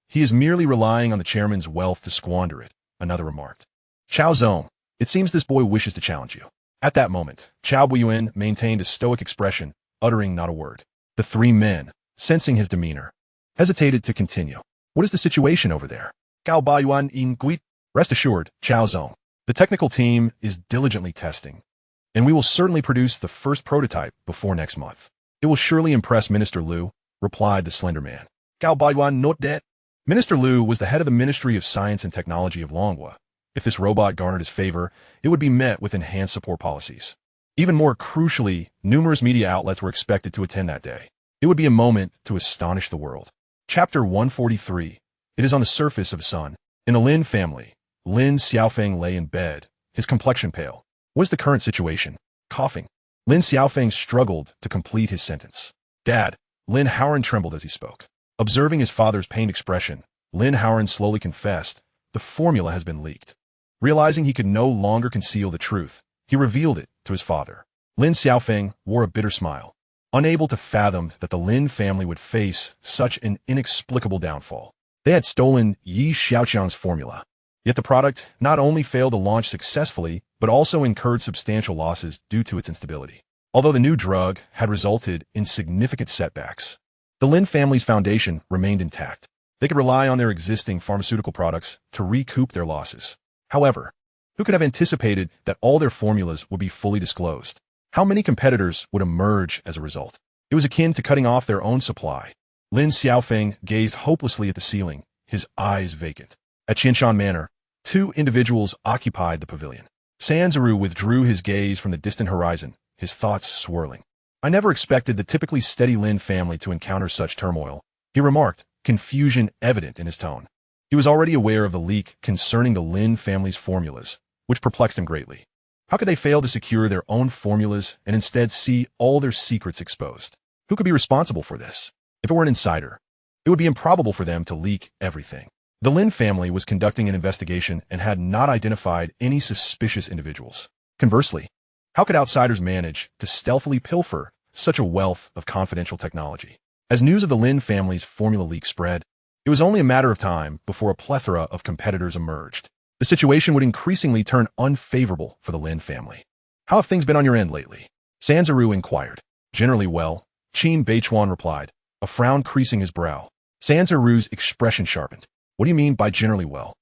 He is merely relying on the chairman's wealth to squander it, another remarked. Chao Zong, it seems this boy wishes to challenge you. At that moment, Chao Buyuan maintained a stoic expression, uttering not a word. The 3 men, sensing his demeanor, hesitated to continue. What is the situation over there? Gao Bayuan in Guit. Rest assured, Chao Zong. The technical team is diligently testing, and we will certainly produce the first prototype before next month. It will surely impress Minister Liu, replied the slender man. Gao Baiyuan not dead. Minister Liu was the head of the Ministry of Science and Technology of Longhua. If this robot garnered his favor, it would be met with enhanced support policies. Even more crucially, numerous media outlets were expected to attend that day. It would be a moment to astonish the world. Chapter 143. It is on the surface of the sun. In the Lin family, Lin Xiaofeng lay in bed, his complexion pale. What is the current situation? Coughing. Lin Xiaofeng struggled to complete his sentence. Dad. Lin Howren trembled as he spoke. Observing his father's pained expression, Lin Howren slowly confessed, the formula has been leaked. Realizing he could no longer conceal the truth, he revealed it to his father. Lin Xiaofeng wore a bitter smile, unable to fathom that the Lin family would face such an inexplicable downfall. They had stolen Yi Xiaoqiang's formula. Yet the product not only failed to launch successfully, but also incurred substantial losses due to its instability. Although the new drug had resulted in significant setbacks, the Lin family's foundation remained intact. They could rely on their existing pharmaceutical products to recoup their losses. However, who could have anticipated that all their formulas would be fully disclosed? How many competitors would emerge as a result? It was akin to cutting off their own supply. Lin Xiaofeng gazed hopelessly at the ceiling, his eyes vacant. At Qianshan Manor, 2 individuals occupied the pavilion. Sanzaru withdrew his gaze from the distant horizon, his thoughts swirling. I never expected the typically steady Lin family to encounter such turmoil, he remarked, confusion evident in his tone. He was already aware of the leak concerning the Lin family's formulas, which perplexed him greatly. How could they fail to secure their own formulas and instead see all their secrets exposed? Who could be responsible for this? If it were an insider, it would be improbable for them to leak everything. The Lin family was conducting an investigation and had not identified any suspicious individuals. Conversely, how could outsiders manage to stealthily pilfer such a wealth of confidential technology? As news of the Lin family's formula leak spread, it was only a matter of time before a plethora of competitors emerged. The situation would increasingly turn unfavorable for the Lin family. How have things been on your end lately? Sanzaru inquired. Generally well, Qin Beichuan replied, a frown creasing his brow. Sanzaru's expression sharpened. What do you mean by generally well?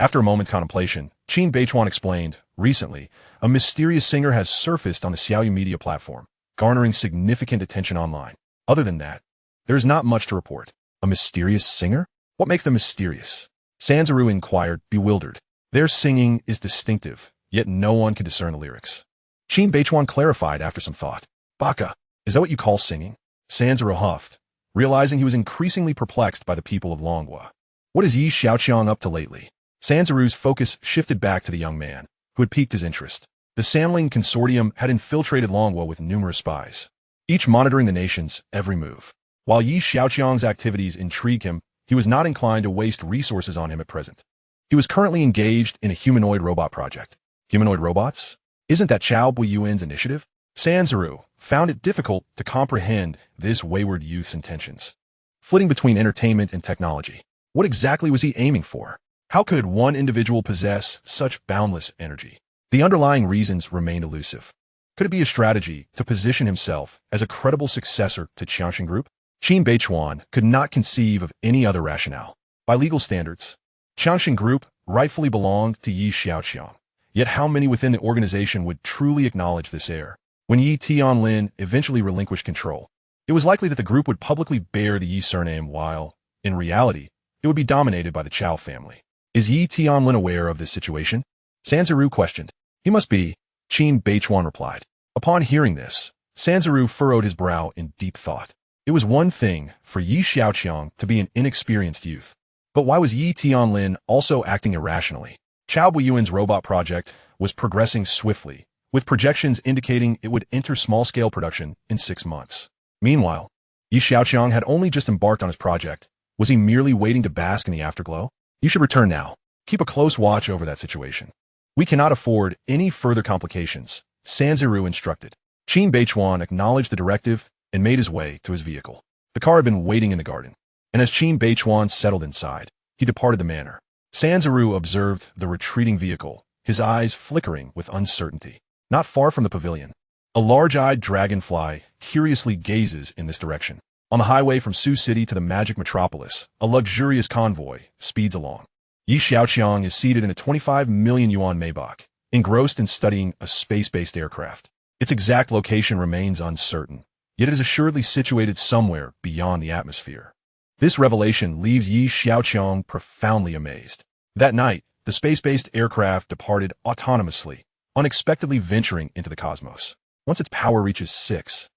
After a moment's contemplation, Qin Beichuan explained, recently, a mysterious singer has surfaced on the Xiaoyu media platform, garnering significant attention online. Other than that, there is not much to report. A mysterious singer? What makes them mysterious? Sanzaru inquired, bewildered. Their singing is distinctive, yet no one can discern the lyrics. Qin Beichuan clarified after some thought. Baka, is that what you call singing? Sanzaru huffed, realizing he was increasingly perplexed by the people of Longhua. What is Yi Xiaoqiang up to lately? Sanzaru's focus shifted back to the young man, who had piqued his interest. The Sanling Consortium had infiltrated Longhua with numerous spies, each monitoring the nation's every move. While Yi Xiaoqiang's activities intrigued him, he was not inclined to waste resources on him at present. He was currently engaged in a humanoid robot project. Humanoid robots? Isn't that Chao Buyuan's initiative? Sanzaru found it difficult to comprehend this wayward youth's intentions. Flitting between entertainment and technology, what exactly was he aiming for? How could one individual possess such boundless energy? The underlying reasons remained elusive. Could it be a strategy to position himself as a credible successor to Xiaoqiang Group? Qin Beichuan could not conceive of any other rationale. By legal standards, Xiaoqiang Group rightfully belonged to Yi Xiaoqiang. Yet how many within the organization would truly acknowledge this heir? When Yi Tianlin eventually relinquished control, it was likely that the group would publicly bear the Yi surname while, in reality, it would be dominated by the Chao family. Is Yi Tianlin aware of this situation? Sanzuru questioned. He must be, Qin Beichuan replied. Upon hearing this, Sanzuru furrowed his brow in deep thought. It was one thing for Yi Xiaoqiang to be an inexperienced youth. But why was Yi Tianlin also acting irrationally? Chao Buiyuan's robot project was progressing swiftly, with projections indicating it would enter small-scale production in 6 months. Meanwhile, Yi Xiaoqiang had only just embarked on his project. Was he merely waiting to bask in the afterglow? You should return now. Keep a close watch over that situation. We cannot afford any further complications, Sanzuru instructed. Qin Beichuan acknowledged the directive and made his way to his vehicle. The car had been waiting in the garden, and as Qin Beichuan settled inside, he departed the manor. Sanzuru observed the retreating vehicle, his eyes flickering with uncertainty. Not far from the pavilion, a large-eyed dragonfly curiously gazes in this direction. On the highway from Sioux City to the magic metropolis, a luxurious convoy speeds along. Yi Xiaoqiang is seated in a 25 million yuan Maybach, engrossed in studying a space-based aircraft. Its exact location remains uncertain, yet it is assuredly situated somewhere beyond the atmosphere. This revelation leaves Yi Xiaoqiang profoundly amazed. That night, the space-based aircraft departed autonomously, unexpectedly venturing into the cosmos. Once its power reaches 6,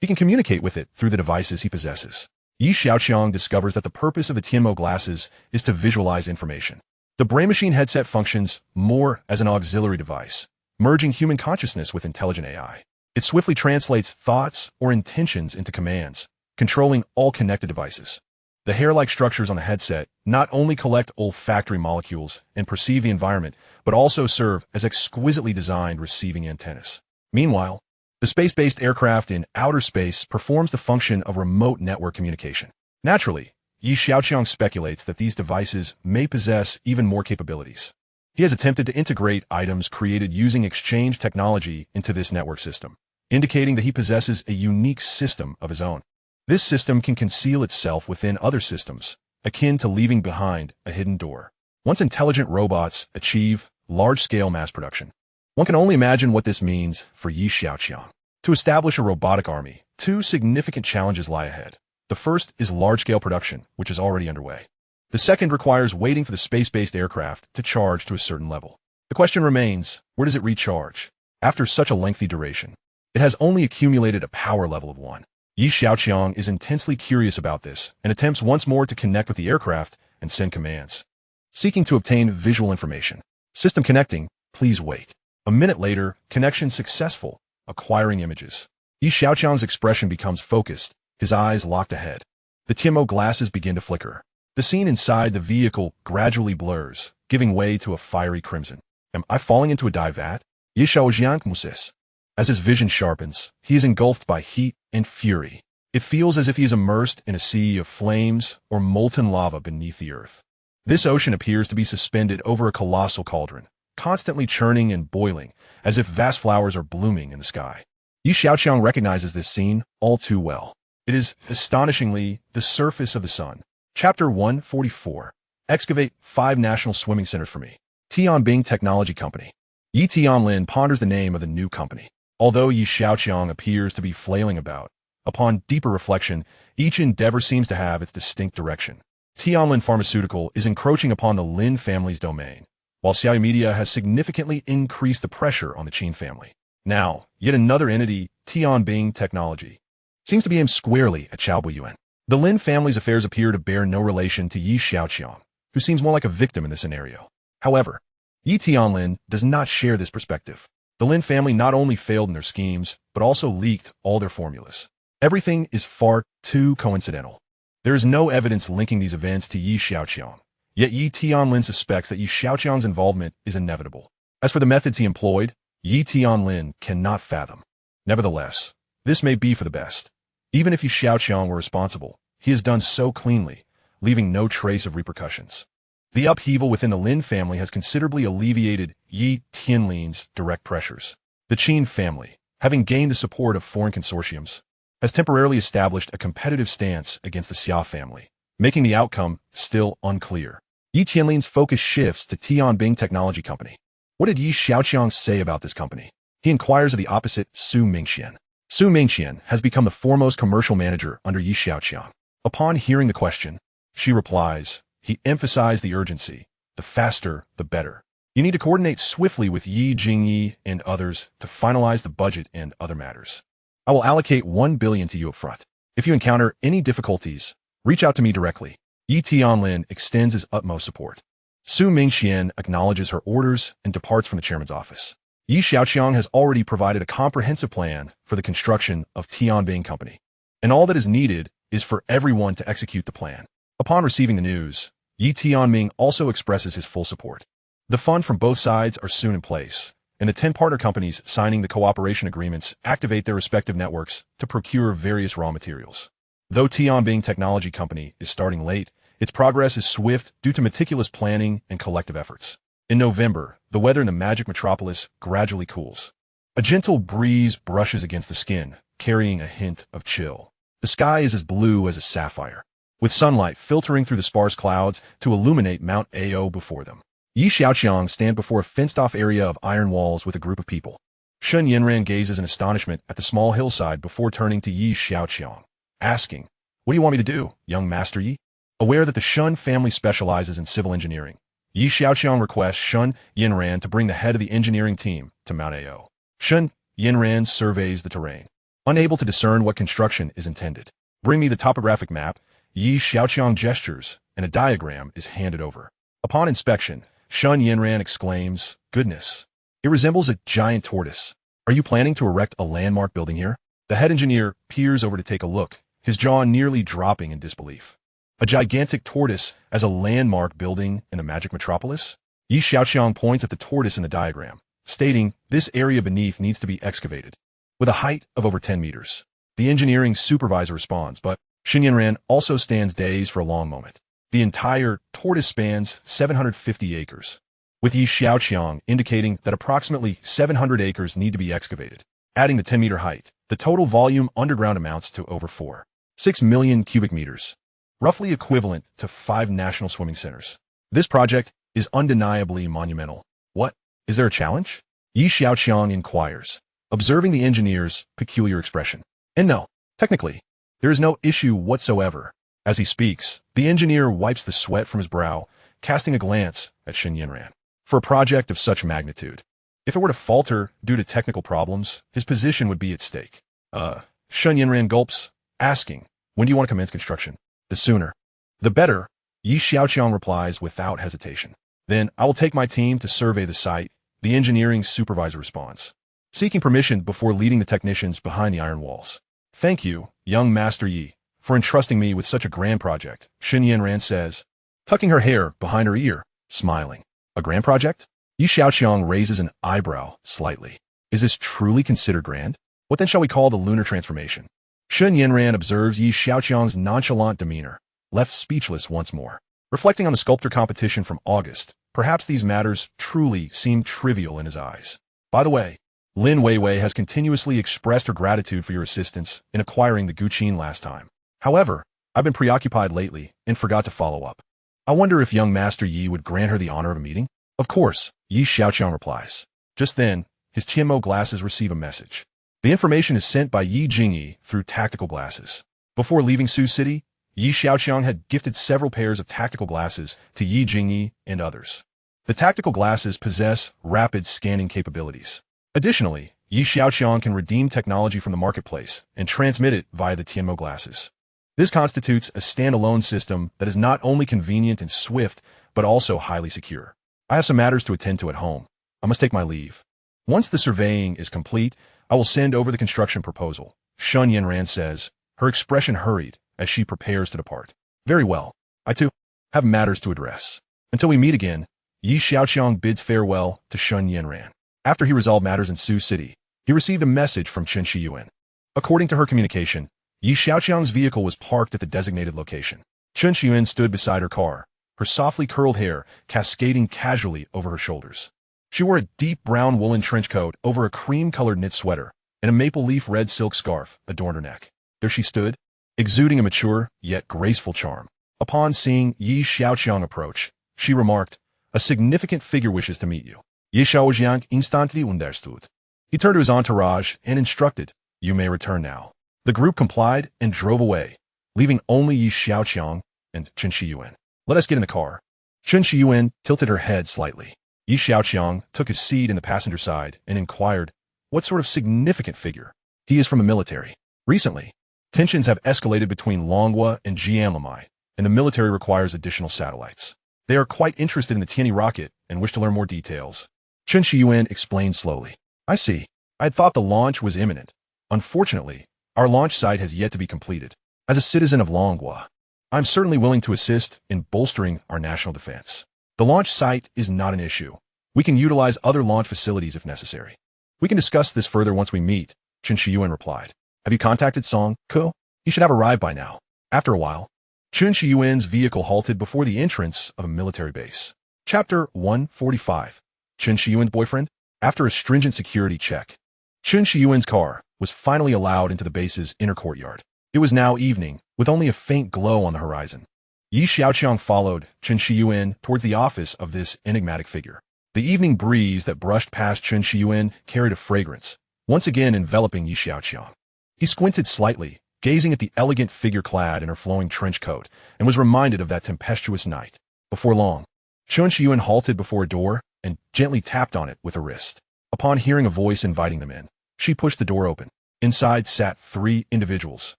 he can communicate with it through the devices he possesses. Yi Xiaoqiang discovers that the purpose of the Tianmo glasses is to visualize information. The brain machine headset functions more as an auxiliary device, merging human consciousness with intelligent AI. It swiftly translates thoughts or intentions into commands, controlling all connected devices. The hair-like structures on the headset not only collect olfactory molecules and perceive the environment, but also serve as exquisitely designed receiving antennas. Meanwhile, the space-based aircraft in outer space performs the function of remote network communication. Naturally, Yi Xiaoqiang speculates that these devices may possess even more capabilities. He has attempted to integrate items created using exchange technology into this network system, indicating that he possesses a unique system of his own. This system can conceal itself within other systems, akin to leaving behind a hidden door. Once intelligent robots achieve large-scale mass production, one can only imagine what this means for Yi Xiaoqiang. To establish a robotic army, 2 significant challenges lie ahead. The first is large-scale production, which is already underway. The second requires waiting for the space-based aircraft to charge to a certain level. The question remains, where does it recharge? After such a lengthy duration, it has only accumulated a power level of 1. Yi Xiaoqiang is intensely curious about this and attempts once more to connect with the aircraft and send commands, seeking to obtain visual information. System connecting, please wait. A minute later, connection successful, acquiring images. Yi Xiaoqiang's expression becomes focused, his eyes locked ahead. The Tianmo glasses begin to flicker. The scene inside the vehicle gradually blurs, giving way to a fiery crimson. Am I falling into a dye vat? Yi Xiaoqiang muses. As his vision sharpens, he is engulfed by heat and fury. It feels as if he is immersed in a sea of flames or molten lava beneath the earth. This ocean appears to be suspended over a colossal cauldron, constantly churning and boiling, as if vast flowers are blooming in the sky. Yi Xiaoqiang recognizes this scene all too well. It is, astonishingly, the surface of the sun. Chapter 144. Excavate 5 national swimming centers for me. Tianbing Technology Company. Yi Tianlin ponders the name of the new company. Although Yi Xiaoqiang appears to be flailing about, upon deeper reflection, each endeavor seems to have its distinct direction. Tianlin Pharmaceutical is encroaching upon the Lin family's domain, while Xiaoyi Media has significantly increased the pressure on the Qin family. Now, yet another entity, Tianbing Technology, seems to be aimed squarely at Chao Buiyuan. The Lin family's affairs appear to bear no relation to Yi Xiaoqiang, who seems more like a victim in this scenario. However, Yi Tianlin does not share this perspective. The Lin family not only failed in their schemes, but also leaked all their formulas. Everything is far too coincidental. There is no evidence linking these events to Yi Xiaoqiang, yet Yi Tianlin suspects that Yi Xiaoqiang's involvement is inevitable. As for the methods he employed, Yi Tianlin cannot fathom. Nevertheless, this may be for the best. Even if Yi Xiaoqiang were responsible, he has done so cleanly, leaving no trace of repercussions. The upheaval within the Lin family has considerably alleviated Yi Tianlin's direct pressures. The Qin family, having gained the support of foreign consortiums, has temporarily established a competitive stance against the Xia family, making the outcome still unclear. Yi Tianlin's focus shifts to Tianbing Technology Company. What did Yi Xiaoqiang say about this company? He inquires of the opposite Su Mingqian. Su Mingqian has become the foremost commercial manager under Yi Xiaoqiang. Upon hearing the question, she replies, he emphasized the urgency. The faster, the better. You need to coordinate swiftly with Yi Jingyi and others to finalize the budget and other matters. I will allocate 1 billion to you upfront. If you encounter any difficulties, reach out to me directly. Yi Tianlin extends his utmost support. Su Mingqian acknowledges her orders and departs from the chairman's office. Yi Xiaoqiang has already provided a comprehensive plan for the construction of Tianbing Company, and all that is needed is for everyone to execute the plan. Upon receiving the news, Yi Tianming also expresses his full support. The funds from both sides are soon in place, and the 10 partner companies signing the cooperation agreements activate their respective networks to procure various raw materials. Though Tianbing Technology Company is starting late, its progress is swift due to meticulous planning and collective efforts. In November, the weather in the magic metropolis gradually cools. A gentle breeze brushes against the skin, carrying a hint of chill. The sky is as blue as a sapphire, with sunlight filtering through the sparse clouds to illuminate Mount Ao before them. Yi Xiaoqiang stand before a fenced-off area of iron walls with a group of people. Shun Yinran gazes in astonishment at the small hillside before turning to Yi Xiaoqiang, asking, "What do you want me to do, young Master Yi?" Aware that the Shun family specializes in civil engineering, Yi Xiaoqiang requests Shun Yinran to bring the head of the engineering team to Mount Ao. Shun Yinran surveys the terrain, unable to discern what construction is intended. "Bring me the topographic map." Yi Xiaoqiang gestures, and a diagram is handed over. Upon inspection, Shun Yinran exclaims, "Goodness! It resembles a giant tortoise. Are you planning to erect a landmark building here?" The head engineer peers over to take a look, his jaw nearly dropping in disbelief. A gigantic tortoise as a landmark building in the magic metropolis? Yi Xiaoqiang points at the tortoise in the diagram, stating this area beneath needs to be excavated, with a height of over 10 meters. The engineering supervisor responds, but Shun Yinran also stands dazed for a long moment. The entire tortoise spans 750 acres, with Yi Xiaoqiang indicating that approximately 700 acres need to be excavated. Adding the 10-meter height, the total volume underground amounts to over 4.6 million cubic meters, roughly equivalent to 5 national swimming centers. This project is undeniably monumental. What? Is there a challenge? Yi Xiaoqiang inquires, observing the engineer's peculiar expression. And no, technically, there is no issue whatsoever. As he speaks, the engineer wipes the sweat from his brow, casting a glance at Shun Yinran. For a project of such magnitude, if it were to falter due to technical problems, his position would be at stake. Shun Yinran gulps, asking, "When do you want to commence construction?" "The sooner, the better," Yi Xiaoqiang replies without hesitation. "Then I will take my team to survey the site," the engineering supervisor responds, seeking permission before leading the technicians behind the iron walls. "Thank you, young Master Yi, for entrusting me with such a grand project," Shun Yinran says, tucking her hair behind her ear, smiling. "A grand project?" Yi Xiaoqiang raises an eyebrow slightly. "Is this truly considered grand? What then shall we call the lunar transformation?" Shun Yinran observes Yi Xiaoqiang's nonchalant demeanor, left speechless once more. Reflecting on the sculptor competition from August, perhaps these matters truly seem trivial in his eyes. By the way, Lin Weiwei has continuously expressed her gratitude for your assistance in acquiring the Guqin last time. However, I've been preoccupied lately and forgot to follow up. I wonder if young Master Yi would grant her the honor of a meeting? "Of course," Yi Xiaoqiang replies. Just then, his Tianmo glasses receive a message. The information is sent by Yi Jingyi through tactical glasses. Before leaving Su City, Yi Xiaoqiang had gifted several pairs of tactical glasses to Yi Jingyi and others. The tactical glasses possess rapid scanning capabilities. Additionally, Yi Xiaoqiang can redeem technology from the marketplace and transmit it via the Tianmo glasses. This constitutes a standalone system that is not only convenient and swift, but also highly secure. I have some matters to attend to at home. I must take my leave. Once the surveying is complete, I will send over the construction proposal, Shun Yinran says, her expression hurried as she prepares to depart. Very well. I too have matters to address. Until we meet again, Yi Xiaoqiang bids farewell to Shun Yinran. After he resolved matters in Su City, he received a message from Chen Shiyuan. According to her communication, Yi Xiaoqiang's vehicle was parked at the designated location. Chen Shiyuan stood beside her car, her softly curled hair cascading casually over her shoulders. She wore a deep brown woolen trench coat over a cream-colored knit sweater, and a maple leaf red silk scarf adorned her neck. There she stood, exuding a mature yet graceful charm. Upon seeing Xiaoqiang approach, she remarked, "A significant figure wishes to meet you." Xiaoqiang instantly understood. He turned to his entourage and instructed, "You may return now." The group complied and drove away, leaving only Xiaoqiang and Chen Shiyuan. "Let us get in the car." Chen Shiyuan tilted her head slightly. Xiaoqiang took his seat in the passenger side and inquired, "What sort of significant figure?" "He is from the military. Recently, tensions have escalated between Longhua and Jianlamai, and the military requires additional satellites. They are quite interested in the Tianyi rocket and wish to learn more details." Chen Shiyuan explained slowly. "I see. I had thought the launch was imminent. Unfortunately, our launch site has yet to be completed. As a citizen of Longhua, I'm certainly willing to assist in bolstering our national defense. The launch site is not an issue. We can utilize other launch facilities if necessary. We can discuss this further once we meet," Chen Shiyuan replied. "Have you contacted Song Ko? He should have arrived by now." After a while, Chen Shiyuan's vehicle halted before the entrance of a military base. Chapter 145. Chen Shiyuan's boyfriend? After a stringent security check, Chen Shiyuan's car was finally allowed into the base's inner courtyard. It was now evening, with only a faint glow on the horizon. Xiaoqiang followed Chen Shiyuan towards the office of this enigmatic figure. The evening breeze that brushed past Chen Shiyuan carried a fragrance, once again enveloping Xiaoqiang. He squinted slightly, gazing at the elegant figure clad in her flowing trench coat, and was reminded of that tempestuous night. Before long, Chen Shiyuan halted before a door and gently tapped on it with her wrist. Upon hearing a voice inviting them in, she pushed the door open. Inside sat 3 individuals,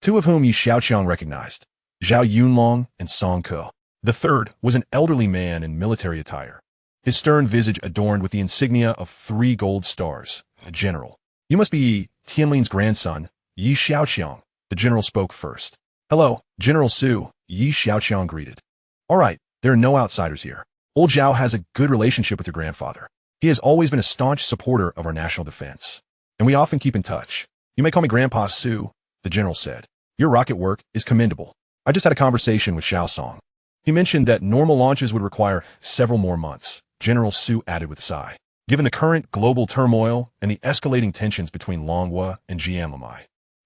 2 of whom Xiaoqiang recognized, Zhao Yunlong and Song Ko. The third was an elderly man in military attire, his stern visage adorned with the insignia of 3 gold stars, a general. "You must be Tianlin's grandson, Xiaoqiang," the general spoke first. "Hello, General Su," Xiaoqiang greeted. "All right, there are no outsiders here. Old Zhao has a good relationship with your grandfather. He has always been a staunch supporter of our national defense, and we often keep in touch. You may call me Grandpa Su," the general said. "Your rocket work is commendable. I just had a conversation with Xiao Song. He mentioned that normal launches would require several more months," General Su added with a sigh. "Given the current global turmoil and the escalating tensions between Longhua and Jianlamai,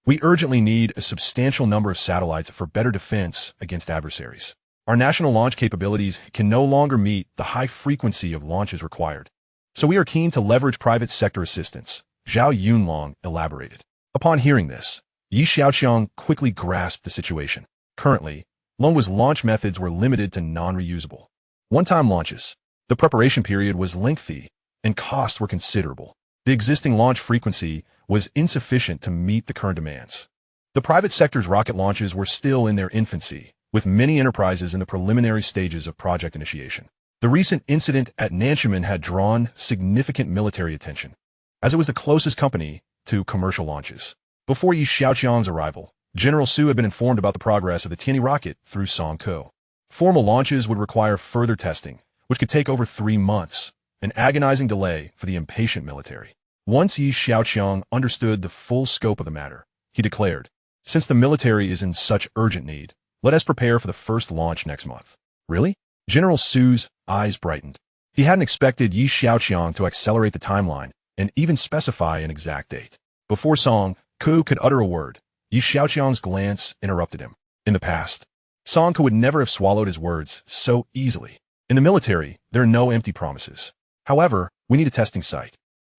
we urgently need a substantial number of satellites for better defense against adversaries. Our national launch capabilities can no longer meet the high frequency of launches required. So we are keen to leverage private sector assistance," Zhao Yunlong elaborated. Upon hearing this, Xiaoqiang quickly grasped the situation. Currently, Longhua's launch methods were limited to non-reusable, one-time launches. The preparation period was lengthy, and costs were considerable. The existing launch frequency was insufficient to meet the current demands. The private sector's rocket launches were still in their infancy, with many enterprises in the preliminary stages of project initiation. The recent incident at Nanximen had drawn significant military attention, as it was the closest company to commercial launches. Before Xiaoqiang's arrival, General Su had been informed about the progress of the Tianyi rocket through Song Ko. Formal launches would require further testing, which could take over 3 months, an agonizing delay for the impatient military. Once Xiaoqiang understood the full scope of the matter, he declared, "Since the military is in such urgent need, let us prepare for the first launch next month." "Really?" General Su's eyes brightened. He hadn't expected Xiaoqiang to accelerate the timeline and even specify an exact date. Before Song Ko could utter a word, Xiaoqiang's glance interrupted him. In the past, Song Ko would never have swallowed his words so easily. In the military, there are no empty promises. However, we need a testing site.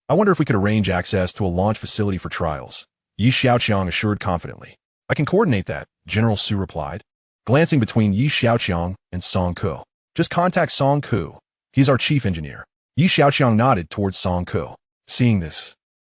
I wonder if we could arrange access to a launch facility for trials, Xiaoqiang assured confidently. "I can coordinate that," General Su replied, glancing between Xiaoqiang and Song Ko. "Just contact Song Ko. He's our chief engineer." Xiaoqiang nodded towards Song Ko. Seeing this,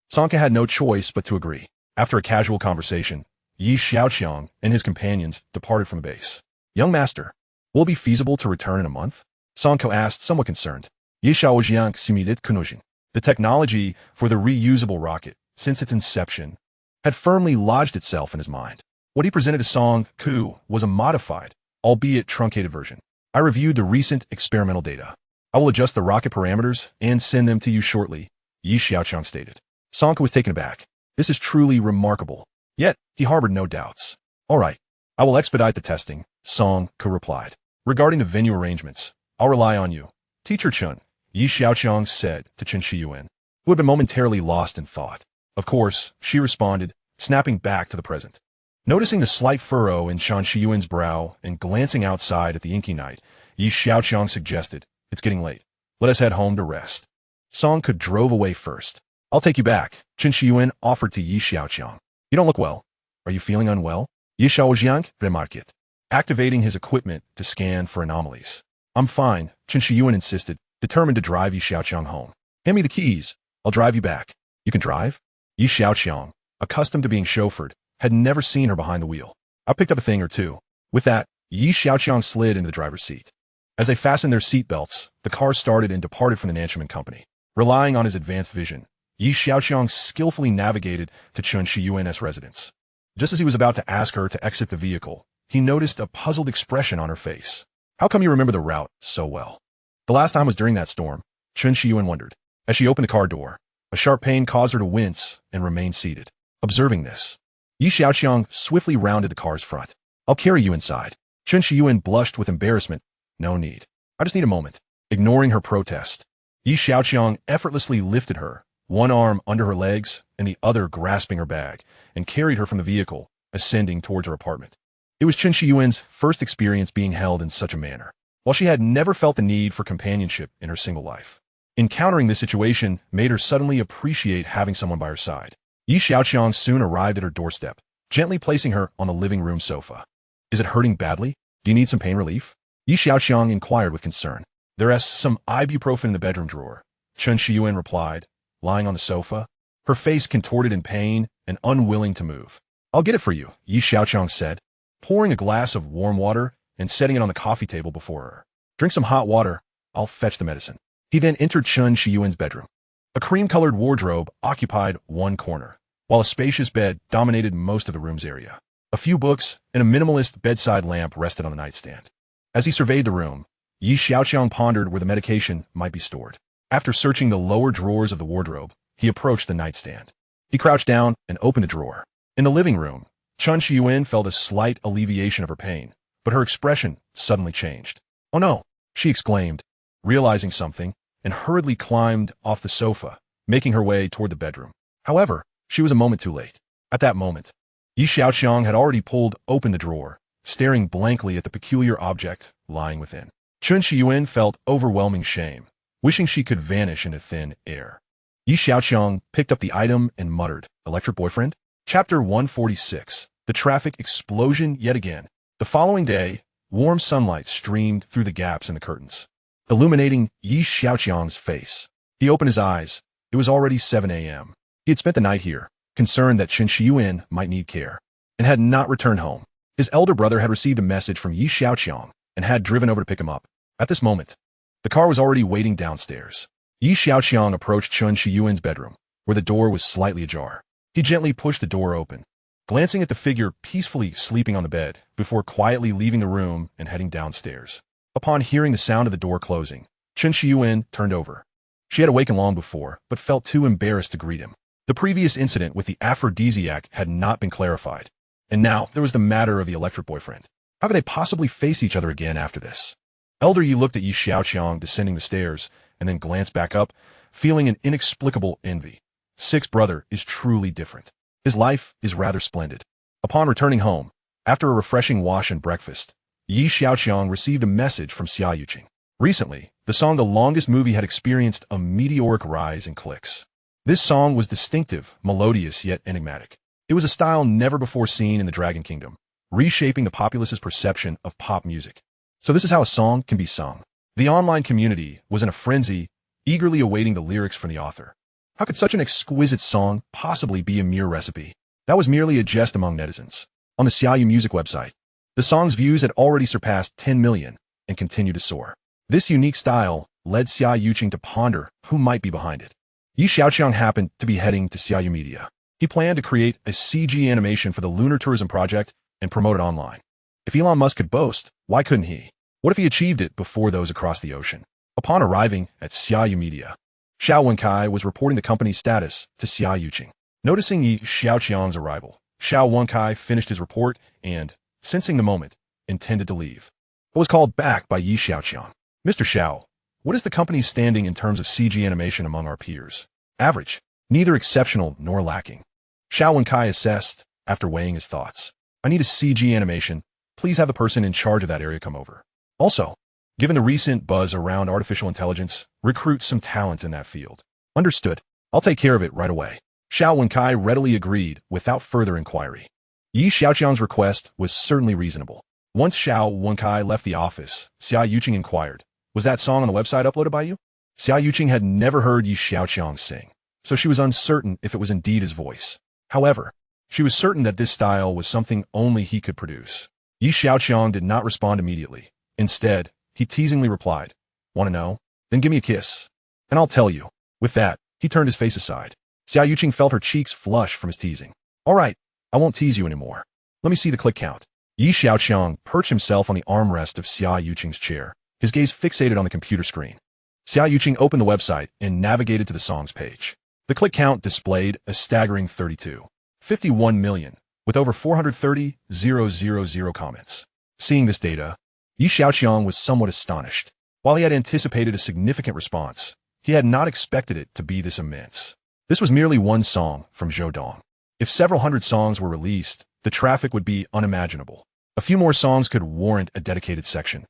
Song Ko had no choice but to agree. After a casual conversation, Xiaoqiang and his companions departed from the base. "Young master, will it be feasible to return in a month?" Song Ko asked, somewhat concerned. Xiaoqiang similит kunujin. The technology for the reusable rocket, since its inception, had firmly lodged itself in his mind. What he presented to Song Ko was a modified, albeit truncated version. "I reviewed the recent experimental data. I will adjust the rocket parameters and send them to you shortly," Xiaoqiang stated. Song Ko was taken aback. This is truly remarkable. Yet, he harbored no doubts. "All right, I will expedite the testing," Song Ko replied. Regarding the venue arrangements, I'll rely on you. Teacher Chun, Xiaoqiang said to Chen Shiyuan, who had been momentarily lost in thought. Of course, she responded, snapping back to the present. Noticing the slight furrow in Chen Shiyuan's brow and glancing outside at the inky night, Xiaoqiang suggested, it's getting late. Let us head home to rest. Song could drove away first. I'll take you back, Chen Shiyuan offered to Xiaoqiang. You don't look well. Are you feeling unwell? Xiaoqiang remarked, activating his equipment to scan for anomalies. I'm fine, Chen Shiyuan insisted, determined to drive Xiaoqiang home. Hand me the keys. I'll drive you back. You can drive? Xiaoqiang, accustomed to being chauffeured, had never seen her behind the wheel. I picked up a thing or two. With that, Xiaoqiang slid into the driver's seat. As they fastened their seatbelts, the car started and departed from the Nanchuman company. Relying on his advanced vision, Xiaoqiang skillfully navigated to Chen Shiyuan's residence. Just as he was about to ask her to exit the vehicle, he noticed a puzzled expression on her face. How come you remember the route so well? The last time was during that storm, Chen Shiyuan wondered. As she opened the car door, a sharp pain caused her to wince and remain seated. Observing this, Xiaoqiang swiftly rounded the car's front. I'll carry you inside. Chen Shiyuan blushed with embarrassment. No need. I just need a moment. Ignoring her protest, Xiaoqiang effortlessly lifted her, one arm under her legs and the other grasping her bag, and carried her from the vehicle, ascending towards her apartment. It was Chen Shiyuan's first experience being held in such a manner, while she had never felt the need for companionship in her single life. Encountering this situation made her suddenly appreciate having someone by her side. Xiaoqiang soon arrived at her doorstep, gently placing her on the living room sofa. Is it hurting badly? Do you need some pain relief? Xiaoqiang inquired with concern. There's some ibuprofen in the bedroom drawer, Chen Shiyuan replied, lying on the sofa, her face contorted in pain and unwilling to move. I'll get it for you, Xiaoqiang said, pouring a glass of warm water and setting it on the coffee table before her. Drink some hot water. I'll fetch the medicine. He then entered Chen Shiyuan's bedroom. A cream-colored wardrobe occupied one corner, while a spacious bed dominated most of the room's area. A few books and a minimalist bedside lamp rested on the nightstand. As he surveyed the room, Xiaoqiang pondered where the medication might be stored. After searching the lower drawers of the wardrobe, he approached the nightstand. He crouched down and opened a drawer. In the living room, Chen Shiyuan felt a slight alleviation of her pain, but her expression suddenly changed. Oh no, she exclaimed, realizing something, and hurriedly climbed off the sofa, making her way toward the bedroom. However, she was a moment too late. At that moment, Xiaoqiang had already pulled open the drawer, staring blankly at the peculiar object lying within. Chen Shiyuan felt overwhelming shame, wishing she could vanish into thin air. Xiaoqiang picked up the item and muttered, Electric boyfriend? Chapter 146. The traffic explosion yet again. The following day, warm sunlight streamed through the gaps in the curtains, illuminating Xiaoqiang's face. He opened his eyes. It was already 7 a.m. He had spent the night here, concerned that Chen Shiyuan might need care, and had not returned home. His elder brother had received a message from Xiaoqiang and had driven over to pick him up. At this moment, the car was already waiting downstairs. Xiaoqiang approached Chen Shiyuan's bedroom, where the door was slightly ajar. He gently pushed the door open, glancing at the figure peacefully sleeping on the bed before quietly leaving the room and heading downstairs. Upon hearing the sound of the door closing, Chen Shiyuan turned over. She had awakened long before, but felt too embarrassed to greet him. The previous incident with the aphrodisiac had not been clarified, and now there was the matter of the electric boyfriend. How could they possibly face each other again after this? Elder Yi looked at Xiaoqiang descending the stairs and then glanced back up, feeling an inexplicable envy. Six's brother is truly different. His life is rather splendid. Upon returning home, after a refreshing wash and breakfast, Xiaoqiang received a message from Xiaoqiang. Recently, the song The Longest Movie had experienced a meteoric rise in clicks. This song was distinctive, melodious, yet enigmatic. It was a style never before seen in the Dragon Kingdom, reshaping the populace's perception of pop music. So this is how a song can be sung. The online community was in a frenzy, eagerly awaiting the lyrics from the author. How could such an exquisite song possibly be a mere recipe? That was merely a jest among netizens. On the Xiaoyu music website, the song's views had already surpassed 10 million and continued to soar. This unique style led Xiaoqiang to ponder who might be behind it. Xiaoqiang happened to be heading to Xiaoyu Media. He planned to create a CG animation for the lunar tourism project and promote it online. If Elon Musk could boast, why couldn't he? What if he achieved it before those across the ocean? Upon arriving at Xiaoyu Media, Xiao was reporting the company's status to Xiaoqiang. Noticing Xiaoqiang's arrival, Xiao finished his report and, sensing the moment, intended to leave. but was called back by Xiaoqiang. Mr. Xiao, what is the company's standing in terms of CG animation among our peers? Average. Neither exceptional nor lacking. Xiao Wenkai assessed, after weighing his thoughts. I need a CG animation. Please have the person in charge of that area come over. Also, given the recent buzz around artificial intelligence, recruit some talent in that field. Understood. I'll take care of it right away. Xiao Wenkai readily agreed without further inquiry. Xiaoqiang's request was certainly reasonable. Once Xiao Wenkai left the office, Xiaoqiang inquired, was that song on the website uploaded by you? Xiaoqiang had never heard Xiaoqiang sing, so she was uncertain if it was indeed his voice. However, she was certain that this style was something only he could produce. Xiaoqiang did not respond immediately. Instead, he teasingly replied, "Want to know? Then give me a kiss, and I'll tell you." With that, he turned his face aside. Xiaoqiang felt her cheeks flush from his teasing. "All right, I won't tease you anymore. Let me see the click count." Xiaoqiang perched himself on the armrest of Xiaoqiang's chair, his gaze fixated on the computer screen. Xiaoqiang opened the website and navigated to the songs page. The click count displayed a staggering 51 million, with over 430,000 comments. Seeing this data, Xiaoqiang was somewhat astonished. While he had anticipated a significant response, he had not expected it to be this immense. This was merely one song from Zhoudong. If several hundred songs were released, the traffic would be unimaginable. A few more songs could warrant a dedicated section,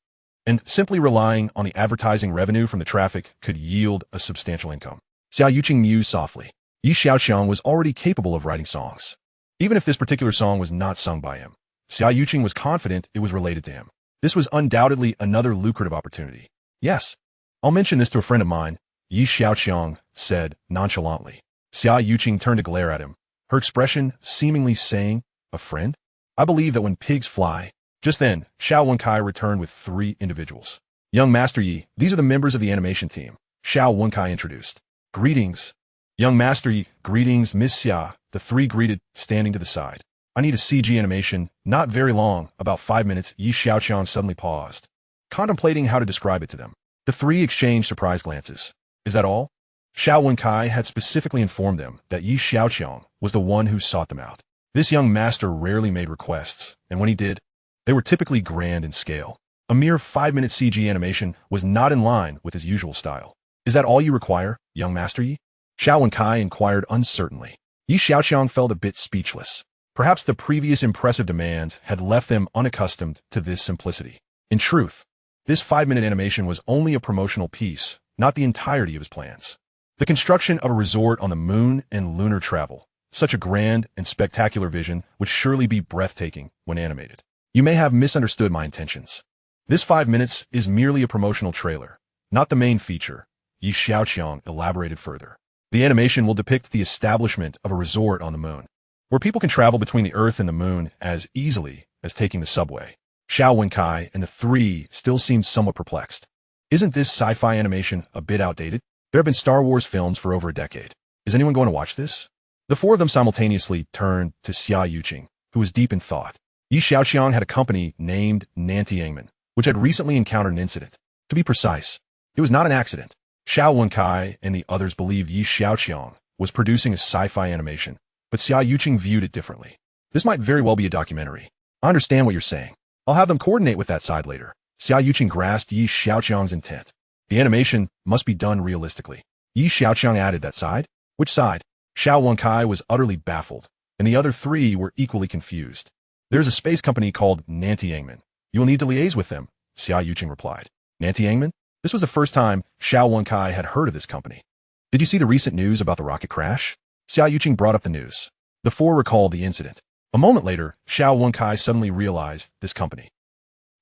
and simply relying on the advertising revenue from the traffic could yield a substantial income. Xiaoqiang mused softly. Xiaoqiang was already capable of writing songs. Even if this particular song was not sung by him, Xiaoqiang was confident it was related to him. This was undoubtedly another lucrative opportunity. "Yes, I'll mention this to a friend of mine," Xiaoqiang said nonchalantly. Xiaoqiang turned to glare at him, her expression seemingly saying, "A friend? I believe that when pigs fly." Just then, Xiao Wenkai returned with 3 individuals. "Young Master Yi, these are the members of the animation team," Xiao Wenkai introduced. "Greetings." "Young Master Yi, greetings, Miss Xia," the 3 greeted, standing to the side. "I need a CG animation, not very long, about 5 minutes." Xiaoqiang suddenly paused, contemplating how to describe it to them. The 3 exchanged surprised glances. "Is that all?" Xiao Wenkai had specifically informed them that Xiaoqiang was the one who sought them out. This young master rarely made requests, and when he did, they were typically grand in scale. A mere 5-minute CG animation was not in line with his usual style. "Is that all you require, young Master Yi?" Xiao Wenkai inquired uncertainly. Xiaoqiang felt a bit speechless. Perhaps the previous impressive demands had left them unaccustomed to this simplicity. In truth, this 5-minute animation was only a promotional piece, not the entirety of his plans. The construction of a resort on the moon and lunar travel, such a grand and spectacular vision, would surely be breathtaking when animated. "You may have misunderstood my intentions. This 5 minutes is merely a promotional trailer, not the main feature," Xiaoqiang elaborated further. "The animation will depict the establishment of a resort on the moon, where people can travel between the Earth and the moon as easily as taking the subway." Xiao Wenkai and the 3 still seemed somewhat perplexed. "Isn't this sci-fi animation a bit outdated? There have been Star Wars films for over a decade. Is anyone going to watch this?" The 4 of them simultaneously turned to Xiaoqiang, who was deep in thought. Xiaoqiang had a company named Nantiangmen, which had recently encountered an incident. To be precise, it was not an accident. Xiao Wenkai and the others believed Xiaoqiang was producing a sci-fi animation, but Xiaoqiang viewed it differently. "This might very well be a documentary. I understand what you're saying. I'll have them coordinate with that side later." Xiaoqiang grasped Xiaoqiang's intent. "The animation must be done realistically." Xiaoqiang added, "That side? Which side?" Xiao Wenkai was utterly baffled, and the other 3 were equally confused. "There's a space company called Nantiangmen. You will need to liaise with them," Xiaoqiang replied. "Nantiangmen?" This was the first time Xiao Wenkai had heard of this company. "Did you see the recent news about the rocket crash?" Xiaoqiang brought up the news. The 4 recalled the incident. A moment later, Xiao Wenkai suddenly realized this company.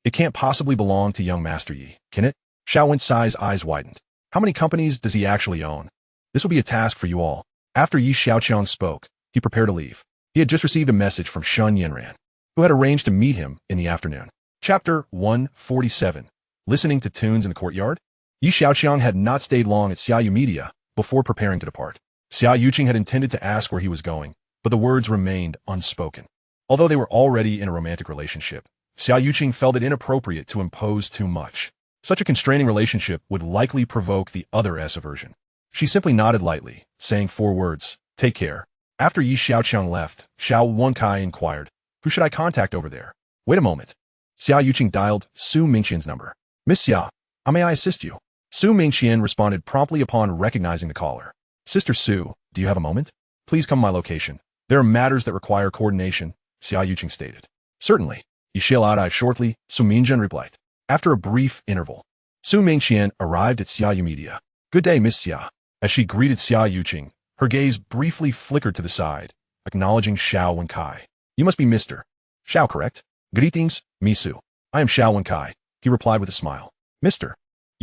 "It can't possibly belong to young Master Yi, can it?" Xiao Wenkai's eyes widened. "How many companies does he actually own? This will be a task for you all." After Xiaoqiang spoke, he prepared to leave. He had just received a message from Shun Yanran, who had arranged to meet him in the afternoon. Chapter 147. Listening to tunes in the courtyard? Xiaoqiang had not stayed long at Xiaoyu Media before preparing to depart. Xiaoqiang had intended to ask where he was going, but the words remained unspoken. Although they were already in a romantic relationship, Xiaoqiang felt it inappropriate to impose too much. Such a constraining relationship would likely provoke the other S aversion. She simply nodded lightly, saying 4 words, "Take care." After Xiaoqiang left, Xiao Wenkai inquired, "Who should I contact over there?" "Wait a moment." Xiaoqiang dialed Su Mingqian's number. Miss Xia, how may I assist you? Su Mingqian responded promptly upon recognizing the caller. Sister Su, do you have a moment? Please come to my location. There are matters that require coordination, Xiaoqiang stated. Certainly. You shall arrive shortly, Su Mingqian replied. After a brief interval, Su Mingqian arrived at Xiaoqiang. Good day, Miss Xia. As she greeted Xiaoqiang, her gaze briefly flickered to the side, acknowledging Xiao Wenkai. You must be Mr. Xiao, correct? Greetings, Misu. I am Xiao Wenkai, he replied with a smile. Mr.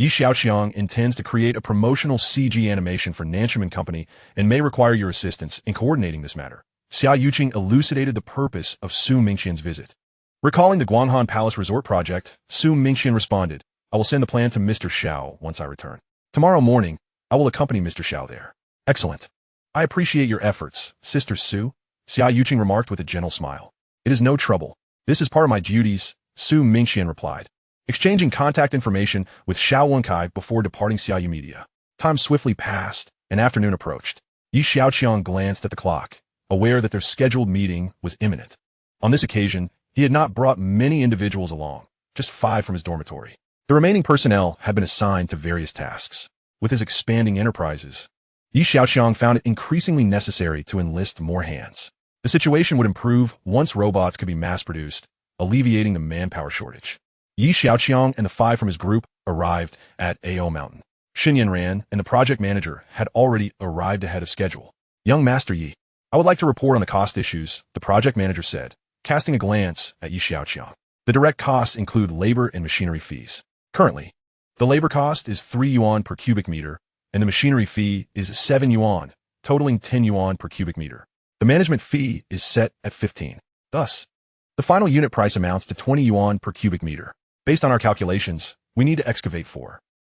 Xiaoqiang intends to create a promotional CG animation for Nanchum & Company and may require your assistance in coordinating this matter. Xiaoqiang elucidated the purpose of Su Mingqian's visit. Recalling the Guanghan Palace Resort project, Su Mingqian responded, I will send the plan to Mr. Xiao once I return. Tomorrow morning, I will accompany Mr. Xiao there. Excellent. I appreciate your efforts, Sister Su, Xiaoqiang remarked with a gentle smile. It is no trouble. This is part of my duties, Su Mingqian replied. Exchanging contact information with Xiao Wenkai before departing Xiaoqiang. Time swiftly passed, and afternoon approached. Xiaoqiang glanced at the clock, aware that their scheduled meeting was imminent. On this occasion, he had not brought many individuals along, just 5 from his dormitory. The remaining personnel had been assigned to various tasks. With his expanding enterprises, Xiaoqiang found it increasingly necessary to enlist more hands. The situation would improve once robots could be mass-produced, alleviating the manpower shortage. Xiaoqiang and the 5 from his group arrived at AO Mountain. Xinyan and the project manager had already arrived ahead of schedule. Young Master Yi, I would like to report on the cost issues, the project manager said, casting a glance at Xiaoqiang. The direct costs include labor and machinery fees. Currently, the labor cost is 3 yuan per cubic meter, and the machinery fee is 7 yuan, totaling 10 yuan per cubic meter. The management fee is set at 15. Thus, the final unit price amounts to 20 yuan per cubic meter. Based on our calculations, we need to excavate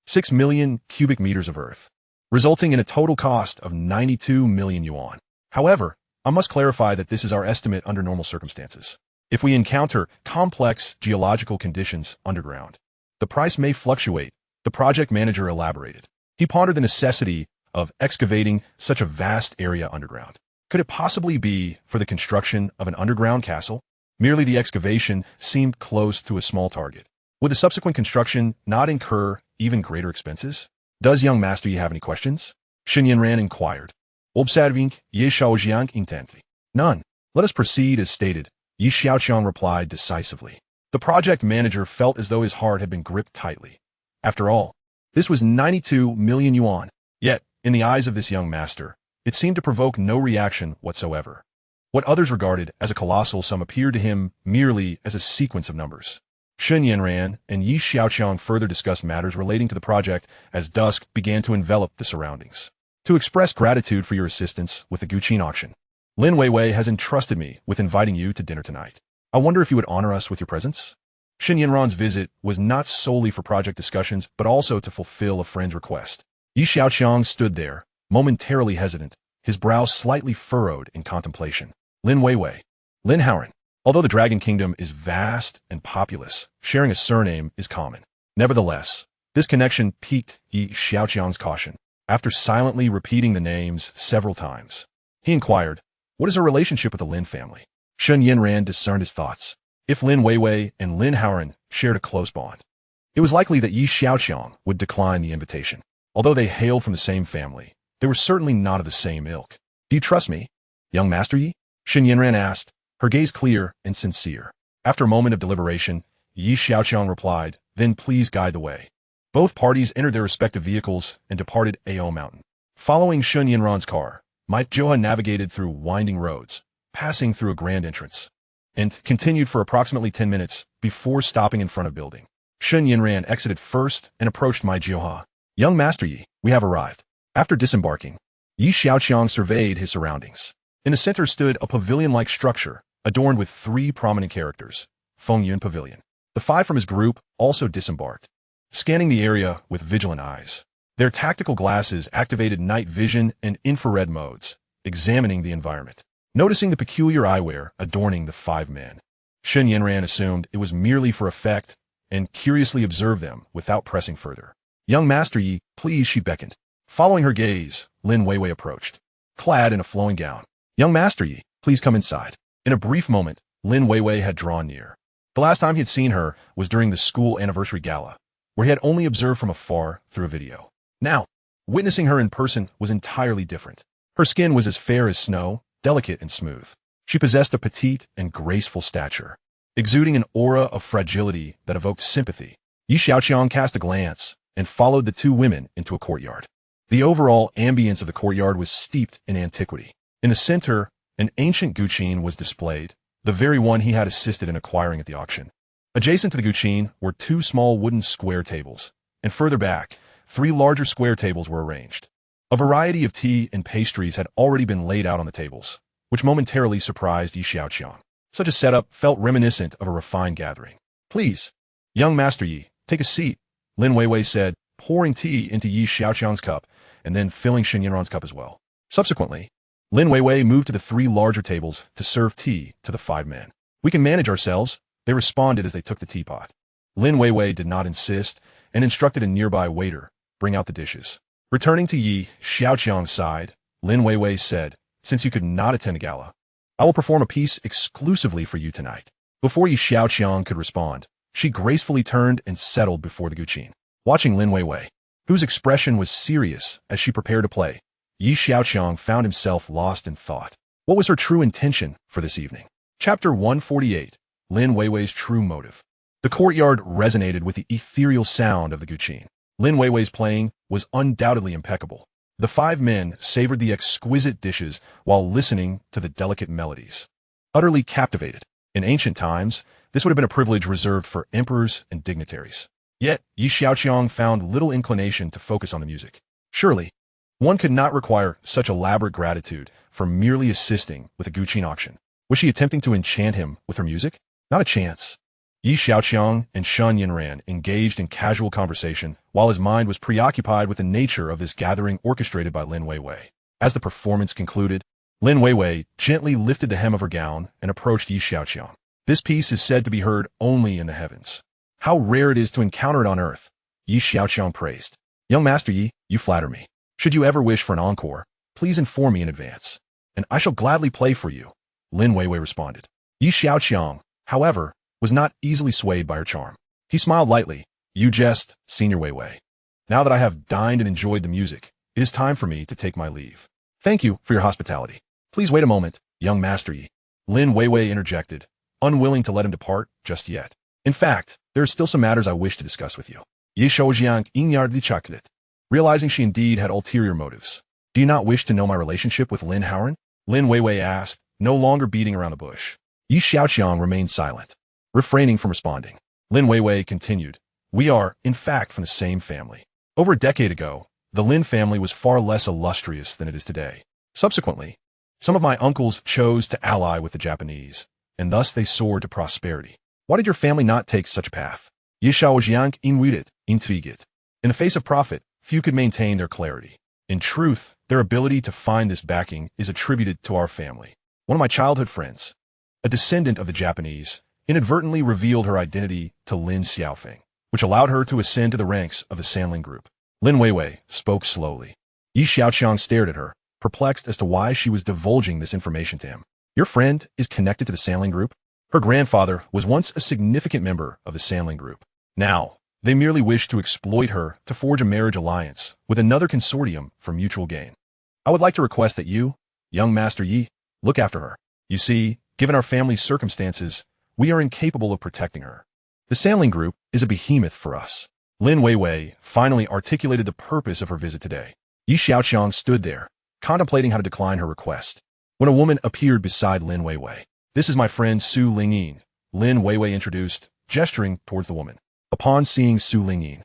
6 million cubic meters of earth, resulting in a total cost of 92 million yuan. However, I must clarify that this is our estimate under normal circumstances. If we encounter complex geological conditions underground, the price may fluctuate, the project manager elaborated. He pondered the necessity of excavating such a vast area underground. Could it possibly be for the construction of an underground castle? Merely the excavation seemed close to a small target. Would the subsequent construction not incur even greater expenses? Does young master Yi have any questions? Xinyan inquired. Observing Xiaoqiang intently. None. Let us proceed as stated, Xiaoqiang replied decisively. The project manager felt as though his heart had been gripped tightly. After all, this was 92 million yuan. Yet, in the eyes of this young master, it seemed to provoke no reaction whatsoever. What others regarded as a colossal sum appeared to him merely as a sequence of numbers. Xinyan and Xiaoqiang further discussed matters relating to the project as dusk began to envelop the surroundings. To express gratitude for your assistance with the Guqin auction, Lin Weiwei has entrusted me with inviting you to dinner tonight. I wonder if you would honor us with your presence? Xinyan's visit was not solely for project discussions, but also to fulfill a friend's request. Xiaoqiang stood there, momentarily hesitant, his brow slightly furrowed in contemplation. Lin Weiwei. Lin Howren. Although the Dragon Kingdom is vast and populous, sharing a surname is common. Nevertheless, this connection piqued Xiaoqiang's caution. After silently repeating the names several times, he inquired, what is her relationship with the Lin family? Xinyan discerned his thoughts. If Lin Weiwei and Lin Howren shared a close bond, it was likely that Xiaoqiang would decline the invitation. Although they hailed from the same family, they were certainly not of the same ilk. Do you trust me, young Master Yi? Xinyan asked, her gaze clear and sincere. After a moment of deliberation, Xiaoqiang replied, then please guide the way. Both parties entered their respective vehicles and departed AO Mountain. Following Xinyan's car, Mike Joha navigated through winding roads, passing through a grand entrance, and continued for approximately 10 minutes before stopping in front of building. Xinyan exited first and approached Mai Jioha. Young Master Yi, we have arrived. After disembarking, Xiaoqiang surveyed his surroundings. In the center stood a pavilion-like structure, adorned with 3 prominent characters, Fengyun Pavilion. The 5 from his group also disembarked, scanning the area with vigilant eyes. Their tactical glasses activated night vision and infrared modes, examining the environment. Noticing the peculiar eyewear adorning the 5 men, Xinyan assumed it was merely for effect and curiously observed them without pressing further. Young Master Yi, please, she beckoned. Following her gaze, Lin Weiwei approached, clad in a flowing gown. Young Master Yi, please come inside. In a brief moment, Lin Weiwei had drawn near. The last time he had seen her was during the school anniversary gala, where he had only observed from afar through a video. Now, witnessing her in person was entirely different. Her skin was as fair as snow, delicate and smooth. She possessed a petite and graceful stature, exuding an aura of fragility that evoked sympathy. Xiaoqiang cast a glance and followed the two women into a courtyard. The overall ambience of the courtyard was steeped in antiquity. In the center, an ancient guqin was displayed, the very one he had assisted in acquiring at the auction. Adjacent to the guqin were two small wooden square tables, and further back, three larger square tables were arranged. A variety of tea and pastries had already been laid out on the tables, which momentarily surprised Xiaoqiang. Such a setup felt reminiscent of a refined gathering. "Please, young Master Yi, take a seat," Lin Weiwei said, pouring tea into Xiaoqiang's cup and then filling Shen Yinran's cup as well. Subsequently, Lin Weiwei moved to the three larger tables to serve tea to the five men. "We can manage ourselves," they responded as they took the teapot. Lin Weiwei did not insist and instructed a nearby waiter, "Bring out the dishes." Returning to Xiaoqiang's side, Lin Weiwei said, "Since you could not attend the gala, I will perform a piece exclusively for you tonight." Before Xiaoqiang could respond, she gracefully turned and settled before the guqin. Watching Lin Weiwei, whose expression was serious as she prepared to play, Xiaoqiang found himself lost in thought. What was her true intention for this evening? Chapter 148, Lin Weiwei's True Motive. The courtyard resonated with the ethereal sound of the guqin. Lin Weiwei's playing was undoubtedly impeccable. The five men savored the exquisite dishes while listening to the delicate melodies. Utterly captivated. In ancient times, this would have been a privilege reserved for emperors and dignitaries. Yet, Xiaoqiang found little inclination to focus on the music. Surely, one could not require such elaborate gratitude for merely assisting with a guqin auction. Was she attempting to enchant him with her music? Not a chance. Xiaoqiang and Shen Yinran engaged in casual conversation while his mind was preoccupied with the nature of this gathering orchestrated by Lin Weiwei. As the performance concluded, Lin Weiwei gently lifted the hem of her gown and approached Xiaoqiang. "This piece is said to be heard only in the heavens. How rare it is to encounter it on earth," Xiaoqiang praised. "Young Master Yi, you flatter me. Should you ever wish for an encore, please inform me in advance, and I shall gladly play for you," Lin Weiwei responded. Xiaoqiang, however, was not easily swayed by her charm. He smiled lightly. "You jest, Senior Weiwei. Now that I have dined and enjoyed the music, it is time for me to take my leave. Thank you for your hospitality. Please wait a moment, young Master Yi," Lin Weiwei interjected, unwilling to let him depart just yet. "In fact, there are still some matters I wish to discuss with you." Xiaoqiang inyardly chuckled, realizing she indeed had ulterior motives. "Do you not wish to know my relationship with Lin Howren?" Lin Weiwei asked, no longer beating around the bush. Xiaoqiang remained silent, refraining from responding. Lin Weiwei continued, "We are, in fact, from the same family. Over a decade ago, the Lin family was far less illustrious than it is today. Subsequently, some of my uncles chose to ally with the Japanese, and thus they soared to prosperity. Why did your family not take such a path?" Xiaoqiang intrigued. In the face of profit, few could maintain their clarity. In truth, their ability to find this backing is attributed to our family. One of my childhood friends, a descendant of the Japanese, inadvertently revealed her identity to Lin Xiaofeng, which allowed her to ascend to the ranks of the Sanling Group. Lin Weiwei spoke slowly. Xiaoqiang stared at her, perplexed as to why she was divulging this information to him. "Your friend is connected to the Sanling Group?" Her grandfather was once a significant member of the Sanling Group. Now, they merely wished to exploit her to forge a marriage alliance with another consortium for mutual gain. "I would like to request that you, young Master Yi, look after her. You see, given our family's circumstances, we are incapable of protecting her. The Sanling Group is a behemoth for us." Lin Weiwei finally articulated the purpose of her visit today. Xiaoqiang stood there, contemplating how to decline her request, when a woman appeared beside Lin Weiwei. "This is my friend Su Lingyin," Lin Weiwei introduced, gesturing towards the woman. Upon seeing Su Lingyin,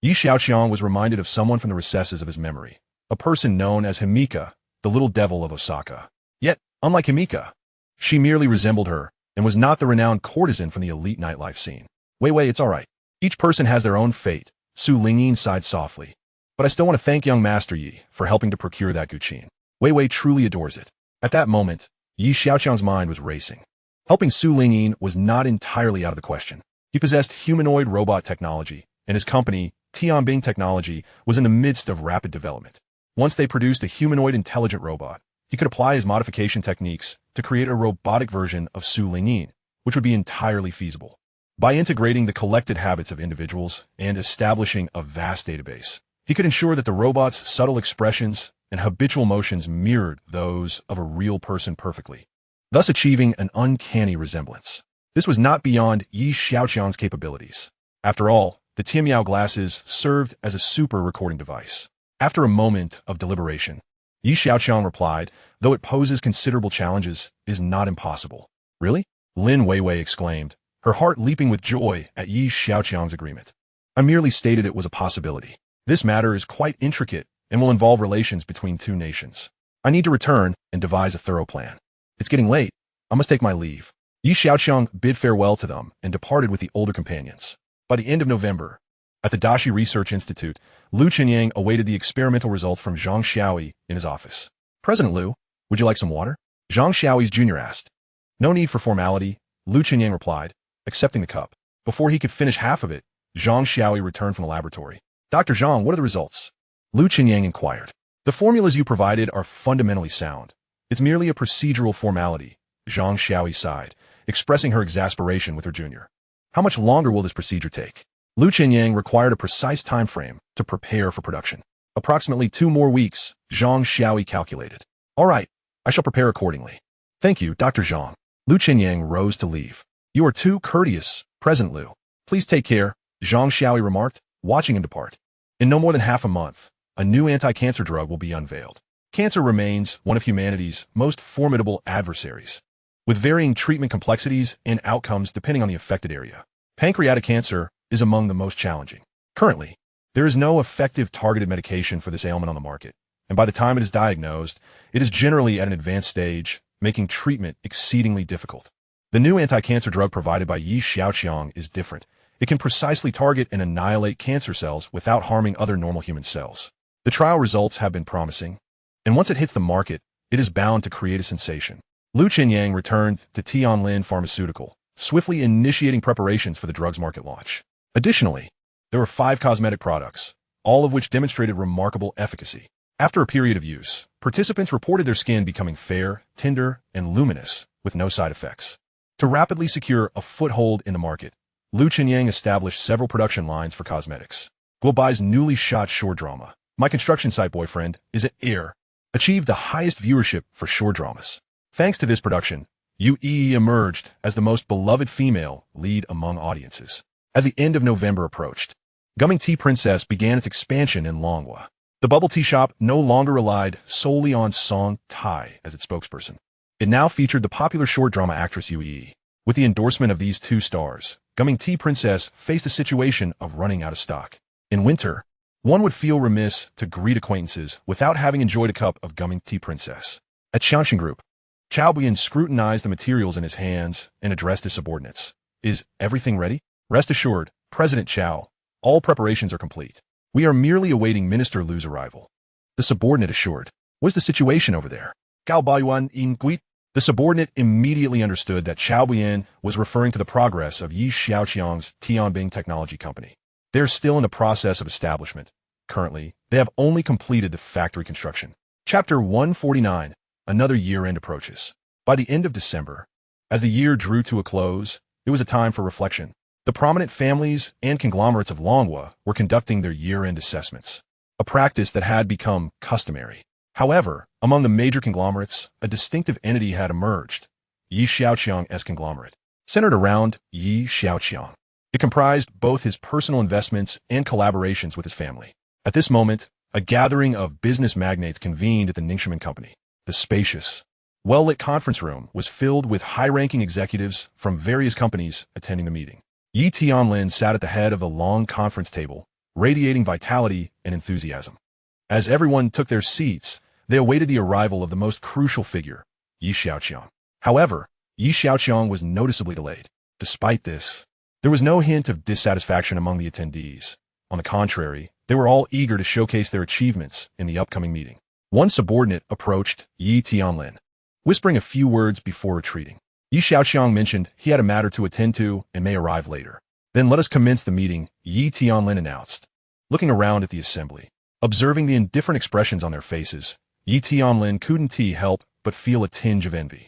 Xiaoqiang was reminded of someone from the recesses of his memory, a person known as Himika, the little devil of Osaka. Yet, unlike Himika, she merely resembled her and was not the renowned courtesan from the elite nightlife scene. "Weiwei, it's all right. Each person has their own fate," Su Lingyin sighed softly. "But I still want to thank young Master Yi for helping to procure that guqin. Weiwei truly adores it." At that moment, Xiaoqiang's mind was racing. Helping Su Lingyin was not entirely out of the question. He possessed humanoid robot technology, and his company, Tianbing Technology, was in the midst of rapid development. Once they produced a humanoid intelligent robot, he could apply his modification techniques to create a robotic version of Su Lingyin, which would be entirely feasible. By integrating the collected habits of individuals and establishing a vast database, he could ensure that the robot's subtle expressions and habitual motions mirrored those of a real person perfectly, thus achieving an uncanny resemblance. This was not beyond Xiaoqiang's capabilities. After all, the Timiao glasses served as a super recording device. After a moment of deliberation, Xiaoqiang replied, though it poses considerable challenges, is not impossible. Really? Lin Weiwei exclaimed, her heart leaping with joy at Xiaoqiang's agreement. I merely stated it was a possibility. This matter is quite intricate and will involve relations between two nations. I need to return and devise a thorough plan. It's getting late. I must take my leave. Xiaoqiang bid farewell to them and departed with the older companions. By the end of November, at the Dashi Research Institute, Lu Qinyang awaited the experimental results from Zhang Xiaoyi in his office. President Lu, would you like some water? Zhang Xiaoyi's junior asked. No need for formality, Lu Qinyang replied, accepting the cup. Before he could finish half of it, Zhang Xiaoyi returned from the laboratory. Dr. Zhang, what are the results? Lu Qinyang inquired. The formulas you provided are fundamentally sound. It's merely a procedural formality, Zhang Xiaoyi sighed, expressing her exasperation with her junior. How much longer will this procedure take? Lu Qinyang required a precise time frame to prepare for production. Approximately 2 more weeks, Zhang Xiaoyi calculated. All right, I shall prepare accordingly. Thank you, Dr. Zhang. Lu Qinyang rose to leave. You are too courteous, President Lu. Please take care, Zhang Xiaoyi remarked, watching him depart. In no more than half a month, a new anti-cancer drug will be unveiled. Cancer remains one of humanity's most formidable adversaries, with varying treatment complexities and outcomes depending on the affected area. Pancreatic cancer is among the most challenging. Currently, there is no effective targeted medication for this ailment on the market, and by the time it is diagnosed, it is generally at an advanced stage, making treatment exceedingly difficult. The new anti-cancer drug provided by Xiaoqiang is different. It can precisely target and annihilate cancer cells without harming other normal human cells. The trial results have been promising, and once it hits the market, it is bound to create a sensation. Lu Qinyang returned to Tianlin Pharmaceutical, swiftly initiating preparations for the drug's market launch. Additionally, there were 5 cosmetic products, all of which demonstrated remarkable efficacy. After a period of use, participants reported their skin becoming fair, tender, and luminous, with no side effects. To rapidly secure a foothold in the market, Lu Qinyang established several production lines for cosmetics. Guobai's newly shot short drama, My Construction Site Boyfriend, is at air, achieved the highest viewership for short dramas. Thanks to this production, Yu emerged as the most beloved female lead among audiences. As the end of November approached, Gumming Tea Princess began its expansion in Longhua. The bubble tea shop no longer relied solely on Song Tai as its spokesperson. It now featured the popular short drama actress Yu. With the endorsement of these 2 stars, Gumming Tea Princess faced a situation of running out of stock. In winter, one would feel remiss to greet acquaintances without having enjoyed a cup of Gumming Tea Princess. At Xia Group, Xiaoqiang scrutinized the materials in his hands and addressed his subordinates. Is everything ready? Rest assured, President Chao, all preparations are complete. We are merely awaiting Minister Lu's arrival. The subordinate assured. What's the situation over there? Gao Baiyuan in Guit. The subordinate immediately understood that Xiaoqiang was referring to the progress of Xiaoqiang's Tianbing Technology Company. They are still in the process of establishment. Currently, they have only completed the factory construction. Chapter 149. Another year-end approaches. By the end of December, as the year drew to a close, it was a time for reflection. The prominent families and conglomerates of Longhua were conducting their year-end assessments, a practice that had become customary. However, among the major conglomerates, a distinctive entity had emerged, Xiaoqiang as conglomerate. Centered around Xiaoqiang, it comprised both his personal investments and collaborations with his family. At this moment, a gathering of business magnates convened at the Ningxiamen Company. The spacious, well-lit conference room was filled with high-ranking executives from various companies attending the meeting. Yi Tianlin sat at the head of the long conference table, radiating vitality and enthusiasm. As everyone took their seats, they awaited the arrival of the most crucial figure, Xiaoqiang. However, Xiaoqiang was noticeably delayed. Despite this, there was no hint of dissatisfaction among the attendees. On the contrary, they were all eager to showcase their achievements in the upcoming meeting. One subordinate approached Yi Tianlin, whispering a few words before retreating. Xiaoqiang mentioned he had a matter to attend to and may arrive later. Then let us commence the meeting, Yi Tianlin announced. Looking around at the assembly, observing the indifferent expressions on their faces, Yi Tianlin couldn't help but feel a tinge of envy.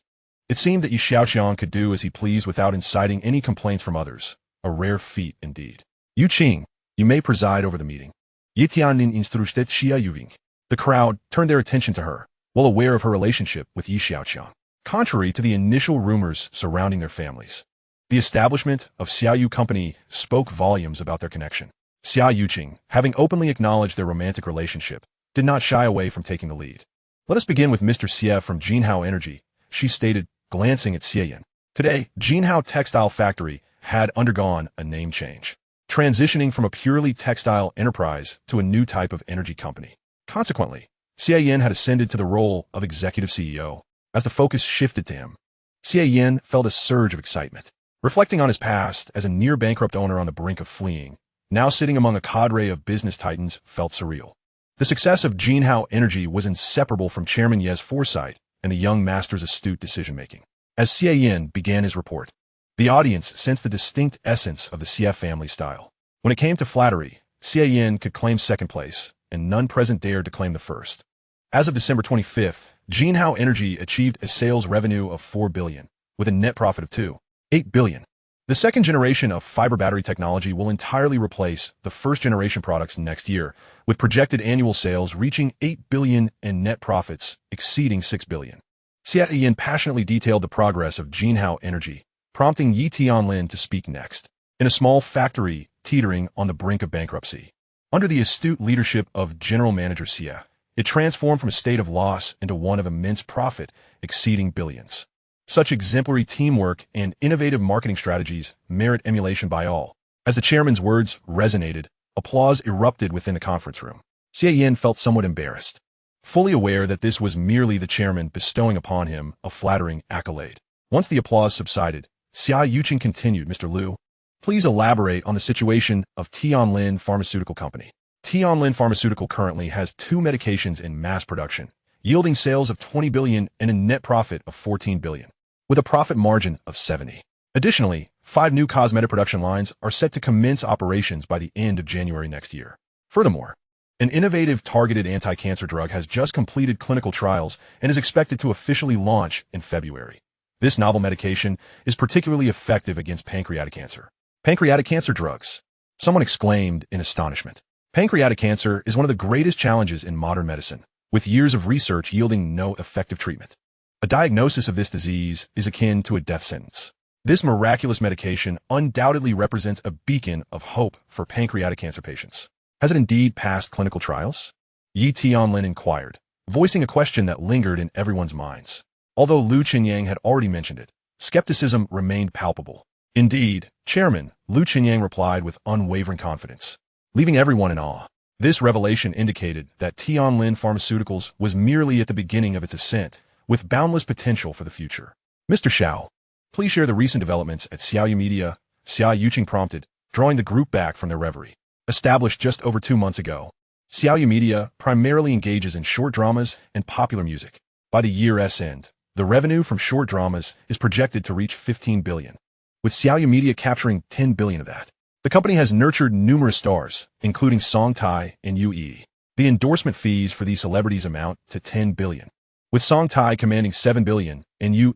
It seemed that Xiaoqiang could do as he pleased without inciting any complaints from others. a rare feat indeed. Xiaoqiang, you may preside over the meeting. Yitianin instructed Xiaoqiang. The crowd turned their attention to her, well aware of her relationship with Xiaoqiang. Contrary to the initial rumors surrounding their families, the establishment of Xiaoyu Company spoke volumes about their connection. Xiaoqiang, having openly acknowledged their romantic relationship, did not shy away from taking the lead. Let us begin with Mr. Xia from Jinhao Energy, she stated, glancing at Xiaoyan. Today, Jinhao Textile Factory had undergone a name change, transitioning from a purely textile enterprise to a new type of energy company. Consequently, Xiaoyan had ascended to the role of executive CEO. As the focus shifted to him, Xiaoyan felt a surge of excitement. Reflecting on his past as a near-bankrupt owner on the brink of fleeing, now sitting among a cadre of business titans felt surreal. The success of Jinhao Energy was inseparable from Chairman Ye's foresight and the young master's astute decision-making. As Xiaoyan began his report, the audience sensed the distinct essence of the Xia family style. When it came to flattery, Xiaoyan could claim second place, and none present dared to claim the first. As of December 25th, Jinhao Energy achieved a sales revenue of 4 billion, with a net profit of 2.8 billion. The second generation of fiber battery technology will entirely replace the first generation products next year, with projected annual sales reaching 8 billion and net profits exceeding 6 billion. Xiaoyan passionately detailed the progress of Jinhao Energy, prompting Yi Tianlin to speak next. In a small factory teetering on the brink of bankruptcy, under the astute leadership of General Manager Xia, it transformed from a state of loss into one of immense profit, exceeding billions. Such exemplary teamwork and innovative marketing strategies merit emulation by all. As the chairman's words resonated, applause erupted within the conference room. Xiaoyan felt somewhat embarrassed, fully aware that this was merely the chairman bestowing upon him a flattering accolade. Once the applause subsided, Xiaoqiang continued, Mr. Liu, please elaborate on the situation of Tianlin Pharmaceutical Company. Tianlin Pharmaceutical currently has 2 medications in mass production, yielding sales of 20 billion and a net profit of 14 billion, with a profit margin of 70. Additionally, 5 new cosmetic production lines are set to commence operations by the end of January next year. Furthermore, an innovative targeted anti-cancer drug has just completed clinical trials and is expected to officially launch in February. This novel medication is particularly effective against pancreatic cancer. Pancreatic cancer drugs, someone exclaimed in astonishment. Pancreatic cancer is one of the greatest challenges in modern medicine, with years of research yielding no effective treatment. A diagnosis of this disease is akin to a death sentence. This miraculous medication undoubtedly represents a beacon of hope for pancreatic cancer patients. Has it indeed passed clinical trials? Yi Tianlin inquired, voicing a question that lingered in everyone's minds. Although Liu Qinyang had already mentioned it, skepticism remained palpable. Indeed, Chairman, Liu Qinyang replied with unwavering confidence, leaving everyone in awe. This revelation indicated that Tianlin Pharmaceuticals was merely at the beginning of its ascent, with boundless potential for the future. Mr. Xiao, please share the recent developments at Xiaoyu Media, Xiaoqiang prompted, drawing the group back from their reverie. Established just over 2 months ago, Xiaoyu Media primarily engages in short dramas and popular music. By the year's end, the revenue from short dramas is projected to reach 15 billion, with Xiaoyu Media capturing 10 billion of that. The company has nurtured numerous stars, including Song Tai and Yu. The endorsement fees for these celebrities amount to 10 billion, with Song Tai commanding 7 billion and Yu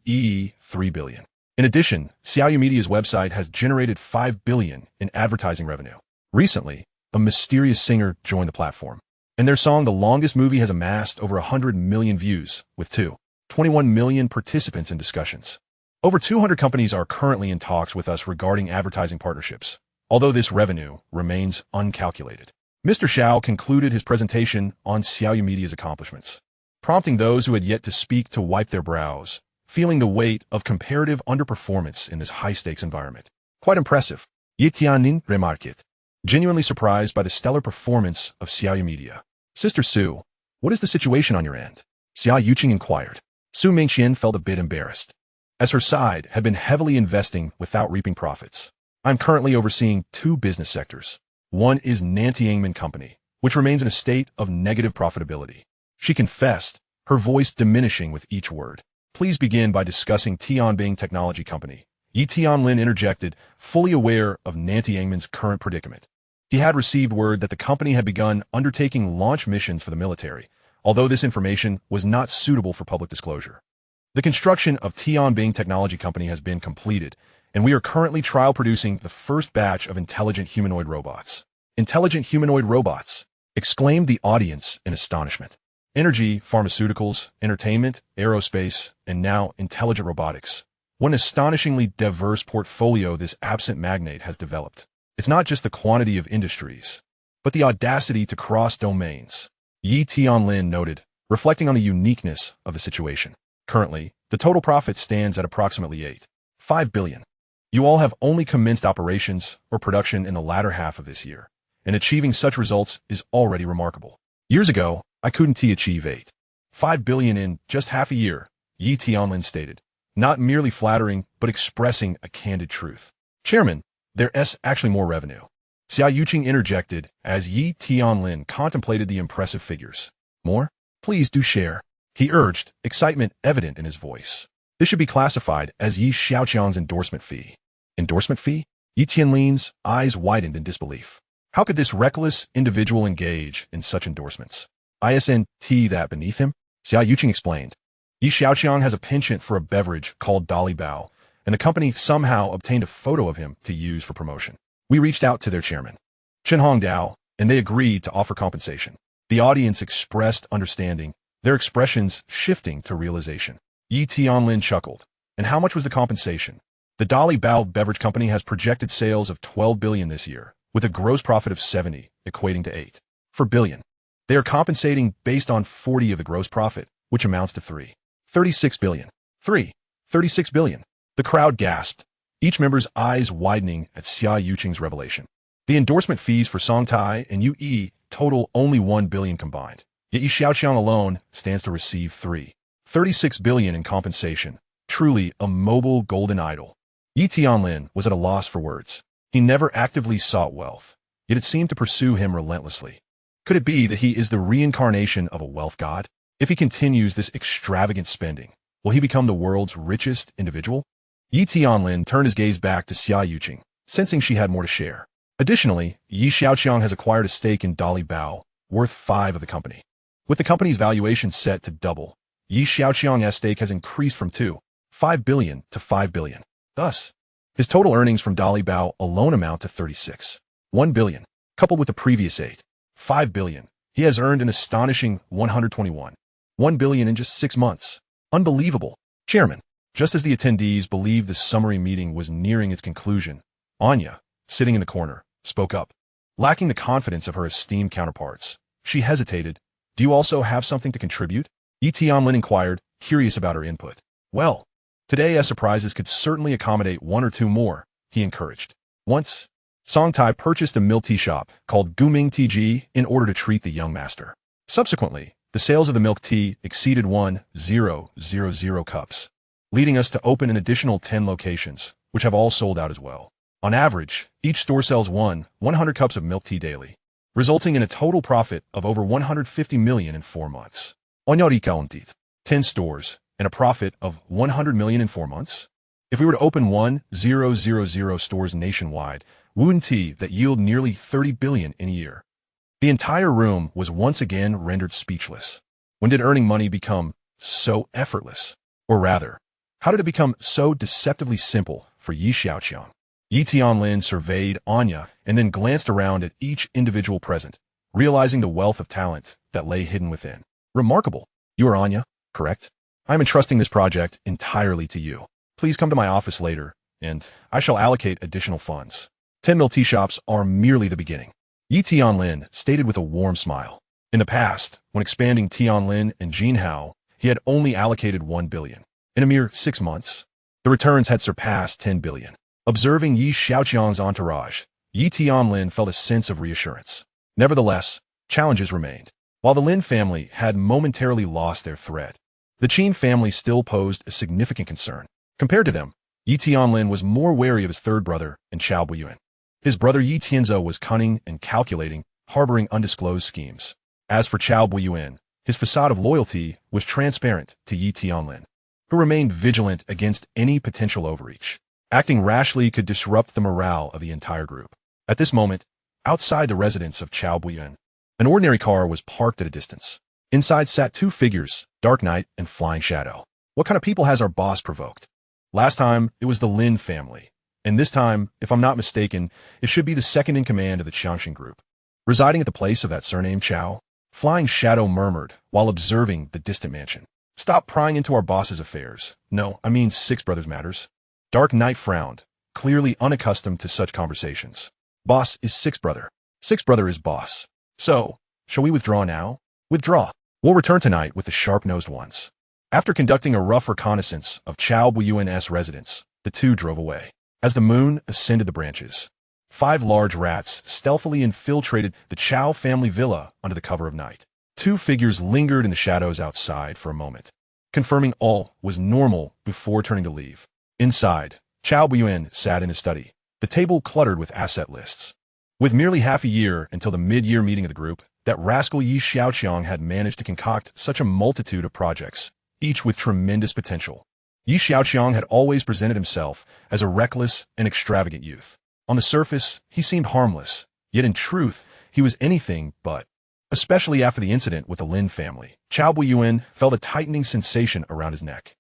3 billion. In addition, Xiaoyu Media's website has generated 5 billion in advertising revenue. Recently, a mysterious singer joined the platform, and their song The Longest Movie has amassed over 100 million views, with 21 million participants in discussions. Over 200 companies are currently in talks with us regarding advertising partnerships, although this revenue remains uncalculated. Mr. Xiao concluded his presentation on Xiaoyu Media's accomplishments, prompting those who had yet to speak to wipe their brows, feeling the weight of comparative underperformance in this high-stakes environment. Quite impressive, Yi Tianlin remarked, genuinely surprised by the stellar performance of Xiaoyu Media. Sister Su, what is the situation on your end? Xiaoqiang inquired. Su Mingqian felt a bit embarrassed, as her side had been heavily investing without reaping profits. I'm currently overseeing 2 business sectors. One is Nantiangmen Company, which remains in a state of negative profitability. She confessed, her voice diminishing with each word. Please begin by discussing Tianbing Technology Company. Yi Tianlin interjected, fully aware of Nantiangmen's current predicament. He had received word that the company had begun undertaking launch missions for the military, although this information was not suitable for public disclosure. The construction of Tianbing Technology Company has been completed, and we are currently trial producing the first batch of intelligent humanoid robots. Intelligent humanoid robots, exclaimed the audience in astonishment. Energy, pharmaceuticals, entertainment, aerospace, and now intelligent robotics. What an astonishingly diverse portfolio this absent magnate has developed. It's not just the quantity of industries, but the audacity to cross domains. Yi Tianlin noted, reflecting on the uniqueness of the situation. Currently, the total profit stands at approximately 8.5 billion. You all have only commenced operations or production in the latter half of this year, and achieving such results is already remarkable. Years ago, I couldn't achieve 8.5 billion in just half a year, Yi Tianlin stated, not merely flattering, but expressing a candid truth. Chairman, there's actually more revenue. Xiaoqiang interjected as Yi Tianlin contemplated the impressive figures. More? Please do share. He urged, excitement evident in his voice. This should be classified as Yi Xiaoqiang's endorsement fee. Endorsement fee? Yi Tianlin's eyes widened in disbelief. How could this reckless individual engage in such endorsements? Isn't that beneath him? Xiaoqiang explained. Yi Xiaoqiang has a penchant for a beverage called Dali Bao, and the company somehow obtained a photo of him to use for promotion. We reached out to their chairman, Chen Hongdao, and they agreed to offer compensation. The audience expressed understanding, their expressions shifting to realization. Yi Tianlin chuckled. And how much was the compensation? The Dali Bao beverage company has projected sales of 12 billion this year, with a gross profit of 70, equating to 8.4 billion. They are compensating based on 40 of the gross profit, which amounts to 36 billion. 36 billion. The crowd gasped, each member's eyes widening at Xiaoqiang's revelation. The endorsement fees for Songtai and UE total only 1 billion combined, yet Yi Xiaoqiang alone stands to receive 36 billion in compensation. Truly a mobile golden idol. Yi Tianlin was at a loss for words. He never actively sought wealth, yet it seemed to pursue him relentlessly. Could it be that he is the reincarnation of a wealth god? If he continues this extravagant spending, will he become the world's richest individual? Yi Tianlin turned his gaze back to Xiaoqiang, sensing she had more to share. Additionally, Yi Xiaoqiang has acquired a stake in Dali Bao, worth 5 of the company. With the company's valuation set to double, Yi Xiaoqiang's stake has increased from 2.5 billion to 5 billion. Thus, his total earnings from Dali Bao alone amount to 36.1 billion. Coupled with the previous 8.5 billion, he has earned an astonishing 121.1 billion in just 6 months. Unbelievable. Chairman, just as the attendees believed the summary meeting was nearing its conclusion, Anya, sitting in the corner, spoke up. Lacking the confidence of her esteemed counterparts, she hesitated. Do you also have something to contribute? Yi Tianlin inquired, curious about her input. Well, today as surprises could certainly accommodate 1 or 2 more, he encouraged. Once, Songtai purchased a milk tea shop called Guming TG in order to treat the young master. Subsequently, the sales of the milk tea exceeded 1,000 cups, leading us to open an additional 10 locations, which have all sold out as well. On average, each store sells 100 cups of milk tea daily, resulting in a total profit of over 150 million in 4 months. Onyori counted 10 stores and a profit of 100 million in 4 months. If we were to open 1,000 stores nationwide, wouldn't that yield nearly 30 billion in a year? The entire room was once again rendered speechless. When did earning money become so effortless? Or rather, how did it become so deceptively simple for Yi Xiaoqiang? Yi Tianlin surveyed Anya and then glanced around at each individual present, realizing the wealth of talent that lay hidden within. Remarkable. You are Anya, correct? I am entrusting this project entirely to you. Please come to my office later, and I shall allocate additional funds. 10 milk tea shops are merely the beginning. Yi Tianlin stated with a warm smile. In the past, when expanding Tianlin and Jinhao, he had only allocated 1 billion. In a mere 6 months, the returns had surpassed 10 billion. Observing Yi Xiaoqiang's entourage, Yi Tianlin felt a sense of reassurance. Nevertheless, challenges remained. While the Lin family had momentarily lost their thread, the Qin family still posed a significant concern. Compared to them, Yi Tianlin was more wary of his third brother and Chao Buiyuan. His brother Yi Tianzhou was cunning and calculating, harboring undisclosed schemes. As for Chao Buiyuan, his facade of loyalty was transparent to Yi Tianlin, who remained vigilant against any potential overreach. Acting rashly could disrupt the morale of the entire group. At this moment, outside the residence of Chao Buiyuan, an ordinary car was parked at a distance. Inside sat 2 figures, Dark Knight and Flying Shadow. What kind of people has our boss provoked? Last time, it was the Lin family. And this time, if I'm not mistaken, it should be the second in command of the Xiaoqiang Group. Residing at the place of that surname Chao, Flying Shadow murmured while observing the distant mansion. Stop prying into our boss's affairs. No, I mean Six Brothers matters. Dark Knight frowned, clearly unaccustomed to such conversations. Boss is Six Brother. Six Brother is boss. So, shall we withdraw now? Withdraw. We'll return tonight with the sharp-nosed ones. After conducting a rough reconnaissance of Chao Buyuan's residence, the two drove away. As the moon ascended the branches, 5 large rats stealthily infiltrated the Chao family villa under the cover of night. 2 figures lingered in the shadows outside for a moment, confirming all was normal before turning to leave. Inside, Chao Buyuan sat in his study, the table cluttered with asset lists. With merely half a year until the mid-year meeting of the group, that rascal Xiaoqiang had managed to concoct such a multitude of projects, each with tremendous potential. Xiaoqiang had always presented himself as a reckless and extravagant youth. On the surface, he seemed harmless, yet in truth, he was anything but. Especially after the incident with the Lin family, Chao Buyuan felt a tightening sensation around his neck.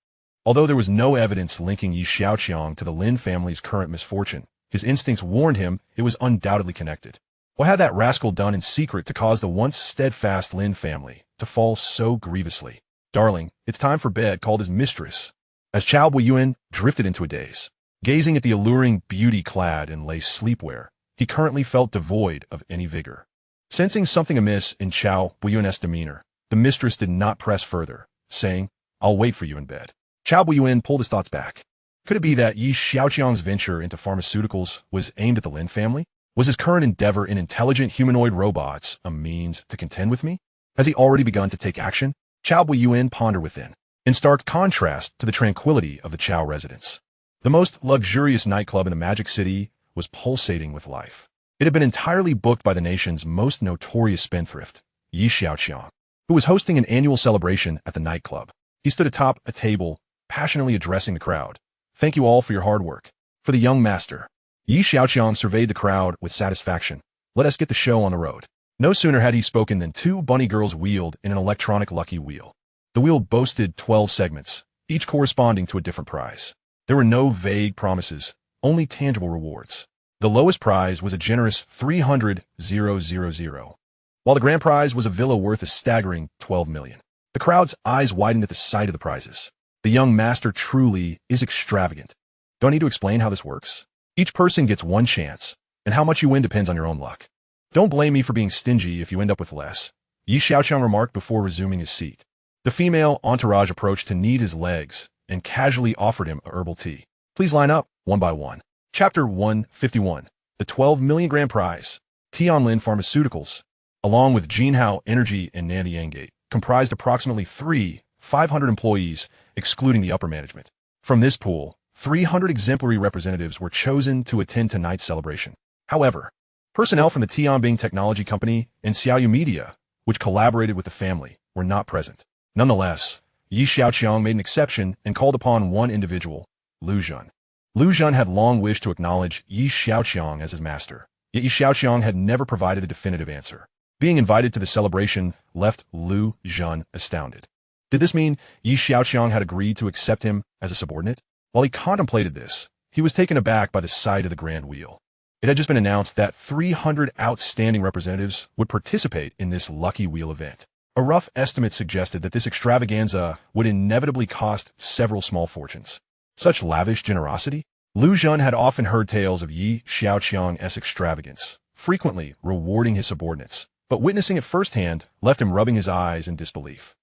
Although there was no evidence linking Xiaoqiang to the Lin family's current misfortune, his instincts warned him it was undoubtedly connected. What had that rascal done in secret to cause the once steadfast Lin family to fall so grievously? Darling, it's time for bed, called his mistress, as Chao Buyuan drifted into a daze. Gazing at the alluring beauty clad in lace sleepwear, he currently felt devoid of any vigor. Sensing something amiss in Chao Buyuan's demeanor, the mistress did not press further, saying, "I'll wait for you in bed." Chao Buyuan pulled his thoughts back. Could it be that Xiaoqiang's venture into pharmaceuticals was aimed at the Lin family? Was his current endeavor in intelligent humanoid robots a means to contend with me? Has he already begun to take action? Chao Buyuan pondered within, in stark contrast to the tranquility of the Chao residence. The most luxurious nightclub in the Magic City was pulsating with life. It had been entirely booked by the nation's most notorious spendthrift, Xiaoqiang, who was hosting an annual celebration at the nightclub. He stood atop a table, passionately addressing the crowd. "Thank you all for your hard work. For the young master." Xiaoqiang surveyed the crowd with satisfaction. "Let us get the show on the road." No sooner had he spoken than 2 bunny girls wheeled in an electronic lucky wheel. The wheel boasted 12 segments, each corresponding to a different prize. There were no vague promises, only tangible rewards. The lowest prize was a generous 300,000, while the grand prize was a villa worth a staggering 12 million. The crowd's eyes widened at the sight of the prizes. The young master truly is extravagant. Do I need to explain how this works? Each person gets 1 chance, and how much you win depends on your own luck. Don't blame me for being stingy if you end up with less, Xiaoqiang remarked before resuming his seat. The female entourage approached to knead his legs and casually offered him a herbal tea. Please line up, one by one. Chapter 151, the 12 million grand prize. Tianlin Pharmaceuticals, along with Jinhao Energy and Nanyang, comprised approximately 500 employees, excluding the upper management. From this pool, 300 exemplary representatives were chosen to attend tonight's celebration. However, personnel from the Tianbing Technology Company and Xiaoyu Media, which collaborated with the family, were not present. Nonetheless, Xiaoqiang made an exception and called upon one individual, Lu Zhen. Lu Zhen had long wished to acknowledge Xiaoqiang as his master, yet Xiaoqiang had never provided a definitive answer. Being invited to the celebration left Lu Zhen astounded. Did this mean Xiaoqiang had agreed to accept him as a subordinate? While he contemplated this, he was taken aback by the sight of the grand wheel. It had just been announced that 300 outstanding representatives would participate in this lucky wheel event. A rough estimate suggested that this extravaganza would inevitably cost several small fortunes. Such lavish generosity? Lu Zhen had often heard tales of Xiaoqiang's extravagance, frequently rewarding his subordinates, but witnessing it firsthand left him rubbing his eyes in disbelief.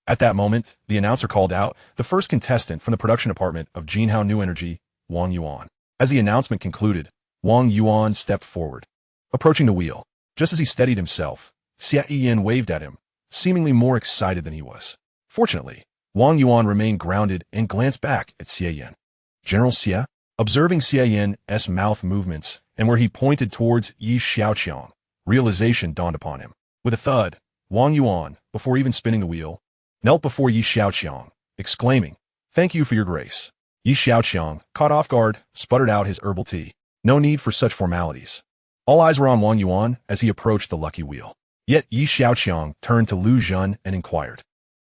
At that moment, the announcer called out the first contestant from the production department of Jinhao New Energy, Wang Yuan. As the announcement concluded, Wang Yuan stepped forward, approaching the wheel. Just as he steadied himself, Xiaoqiang waved at him, seemingly more excited than he was. Fortunately, Wang Yuan remained grounded and glanced back at Xiaoqiang. General Xia, observing Xiaoqiang's mouth movements and where he pointed towards Xiaoqiang, realization dawned upon him. With a thud, Wang Yuan, before even spinning the wheel, knelt before Xiaoqiang, exclaiming, "Thank you for your grace." Xiaoqiang, caught off guard, sputtered out his herbal tea. No need for such formalities. All eyes were on Wang Yuan as he approached the lucky wheel. Yet Xiaoqiang turned to Lu Zhen and inquired,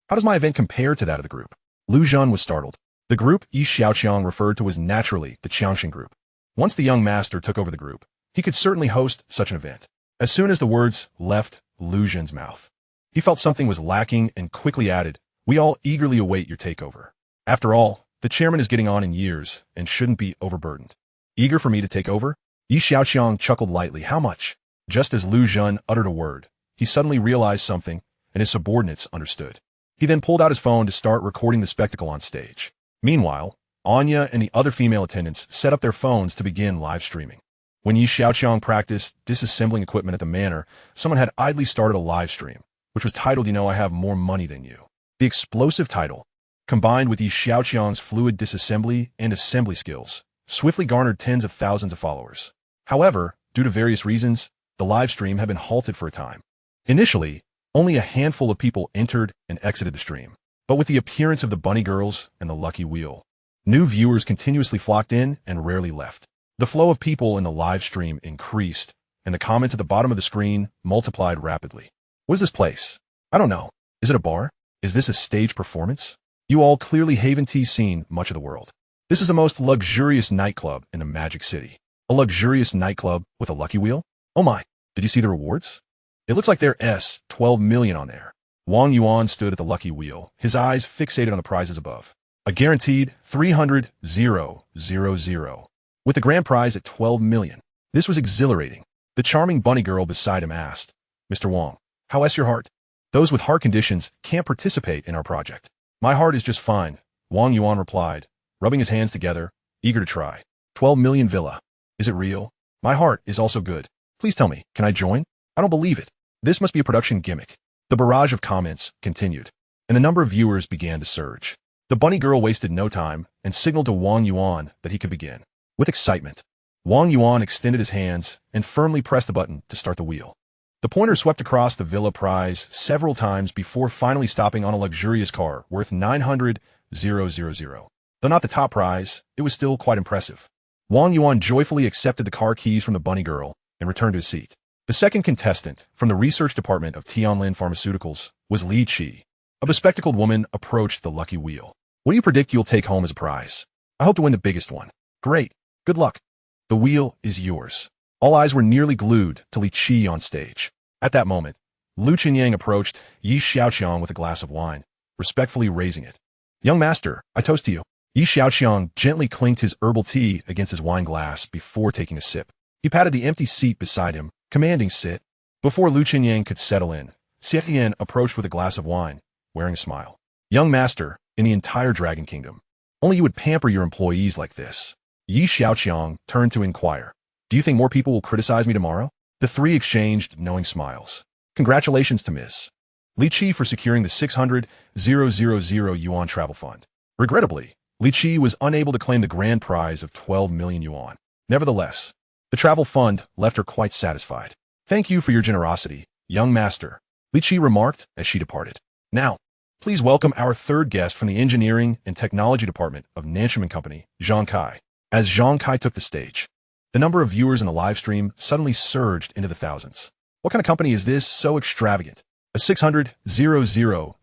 "How does my event compare to that of the group?" Lu Zhen was startled. The group Xiaoqiang referred to was naturally the Xiaoqiang Group. Once the young master took over the group, he could certainly host such an event. As soon as the words left Lu Zhen's mouth, he felt something was lacking and quickly added, "We all eagerly await your takeover." After all, the chairman is getting on in years and shouldn't be overburdened. Eager for me to take over? Xiaoqiang chuckled lightly. How much? Just as Lu Zhen uttered a word, he suddenly realized something, and his subordinates understood. He then pulled out his phone to start recording the spectacle on stage. Meanwhile, Anya and the other female attendants set up their phones to begin live streaming. When Xiaoqiang practiced disassembling equipment at the manor, someone had idly started a live stream, which was titled, I have more money than you. The explosive title, combined with Xiaoqiang's fluid disassembly and assembly skills, swiftly garnered tens of thousands of followers. However, due to various reasons, the live stream had been halted for a time. Initially, only a handful of people entered and exited the stream. But with the appearance of the bunny girls and the lucky wheel, new viewers continuously flocked in and rarely left. The flow of people in the live stream increased, and the comments at the bottom of the screen multiplied rapidly. What is this place? I don't know. Is it a bar? Is this a stage performance? You all clearly haven't seen much of the world. This is the most luxurious nightclub in the Magic City. A luxurious nightclub with a lucky wheel? Oh my, did you see the rewards? It looks like there's 12 million on there. Wang Yuan stood at the lucky wheel, his eyes fixated on the prizes above. A guaranteed 300,000, with the grand prize at 12 million. This was exhilarating. The charming bunny girl beside him asked, Mr. Wang, how is your heart? Those with heart conditions can't participate in our project. My heart is just fine, Wang Yuan replied, rubbing his hands together, eager to try. 12 million villa. Is it real? My heart is also good. Please tell me, can I join? I don't believe it. This must be a production gimmick. The barrage of comments continued, and the number of viewers began to surge. The bunny girl wasted no time and signaled to Wang Yuan that he could begin. With excitement, Wang Yuan extended his hands and firmly pressed the button to start the wheel. The pointer swept across the villa prize several times before finally stopping on a luxurious car worth 900,000. Though not the top prize, it was still quite impressive. Wang Yuan joyfully accepted the car keys from the bunny girl and returned to his seat. The second contestant from the research department of Tianlin Pharmaceuticals was Li Qi. A bespectacled woman approached the lucky wheel. What do you predict you'll take home as a prize? I hope to win the biggest one. Great. Good luck. The wheel is yours. All eyes were nearly glued to Li Qi on stage. At that moment, Lu Qinyang approached Xiaoqiang with a glass of wine, respectfully raising it. Young master, I toast to you. Xiaoqiang gently clinked his herbal tea against his wine glass before taking a sip. He patted the empty seat beside him, commanding sit. Before Lu Qinyang could settle in, Xiaoqiang approached with a glass of wine, wearing a smile. Young master, in the entire Dragon Kingdom, only you would pamper your employees like this. Xiaoqiang turned to inquire. Do you think more people will criticize me tomorrow? The three exchanged knowing smiles. Congratulations to Ms. Li Qi for securing the 600,000 yuan travel fund. Regrettably, Li Qi was unable to claim the grand prize of 12 million yuan. Nevertheless, the travel fund left her quite satisfied. Thank you for your generosity, young master, Li Qi remarked as she departed. Now, please welcome our third guest from the Engineering and Technology Department of Nanshan Company, Zhang Kai. As Zhang Kai took the stage, the number of viewers in the live stream suddenly surged into the thousands. What kind of company is this so extravagant? A 600,000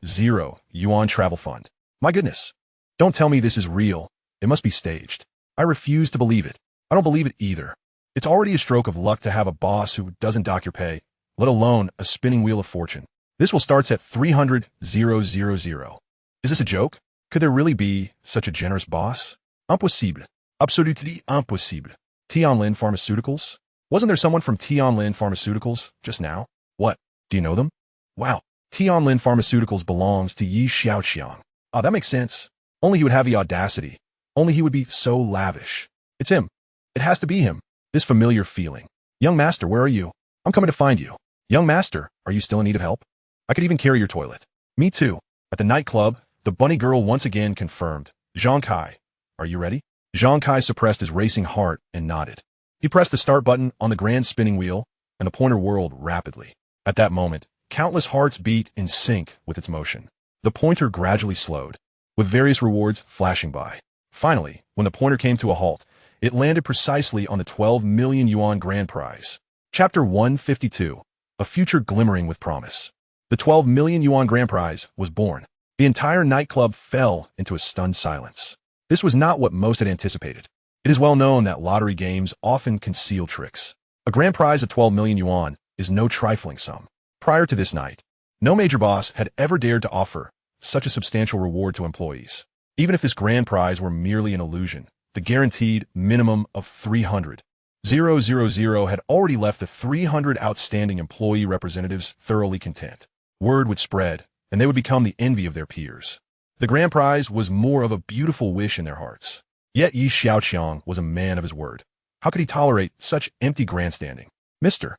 yuan travel fund. My goodness. Don't tell me this is real. It must be staged. I refuse to believe it. I don't believe it either. It's already a stroke of luck to have a boss who doesn't dock your pay, let alone a spinning wheel of fortune. This will start at 300,000. Is this a joke? Could there really be such a generous boss? Impossible. Absolutely impossible. Tianlin Pharmaceuticals? Wasn't there someone from Tianlin Pharmaceuticals just now? What? Do you know them? Wow. Tianlin Pharmaceuticals belongs to Xiaoqiang. Ah, that makes sense. Only he would have the audacity. Only he would be so lavish. It's him. It has to be him. This familiar feeling. Young master, where are you? I'm coming to find you. Young master, are you still in need of help? I could even carry your toilet. Me too. At the nightclub, the bunny girl once again confirmed. Zhang Kai, are you ready? Zhang Kai suppressed his racing heart and nodded. He pressed the start button on the grand spinning wheel, and the pointer whirled rapidly. At that moment, countless hearts beat in sync with its motion. The pointer gradually slowed, with various rewards flashing by. Finally, when the pointer came to a halt, it landed precisely on the 12 million yuan grand prize. Chapter 152, A Future Glimmering with Promise. The 12 million yuan grand prize was born. The entire nightclub fell into a stunned silence. This was not what most had anticipated. It is well known that lottery games often conceal tricks. A grand prize of 12 million yuan is no trifling sum. Prior to this night, no major boss had ever dared to offer such a substantial reward to employees. Even if this grand prize were merely an illusion, the guaranteed minimum of 300,000 had already left the 300 outstanding employee representatives thoroughly content. Word would spread, and they would become the envy of their peers. The grand prize was more of a beautiful wish in their hearts. Yet Xiaoqiang was a man of his word. How could he tolerate such empty grandstanding? Mr.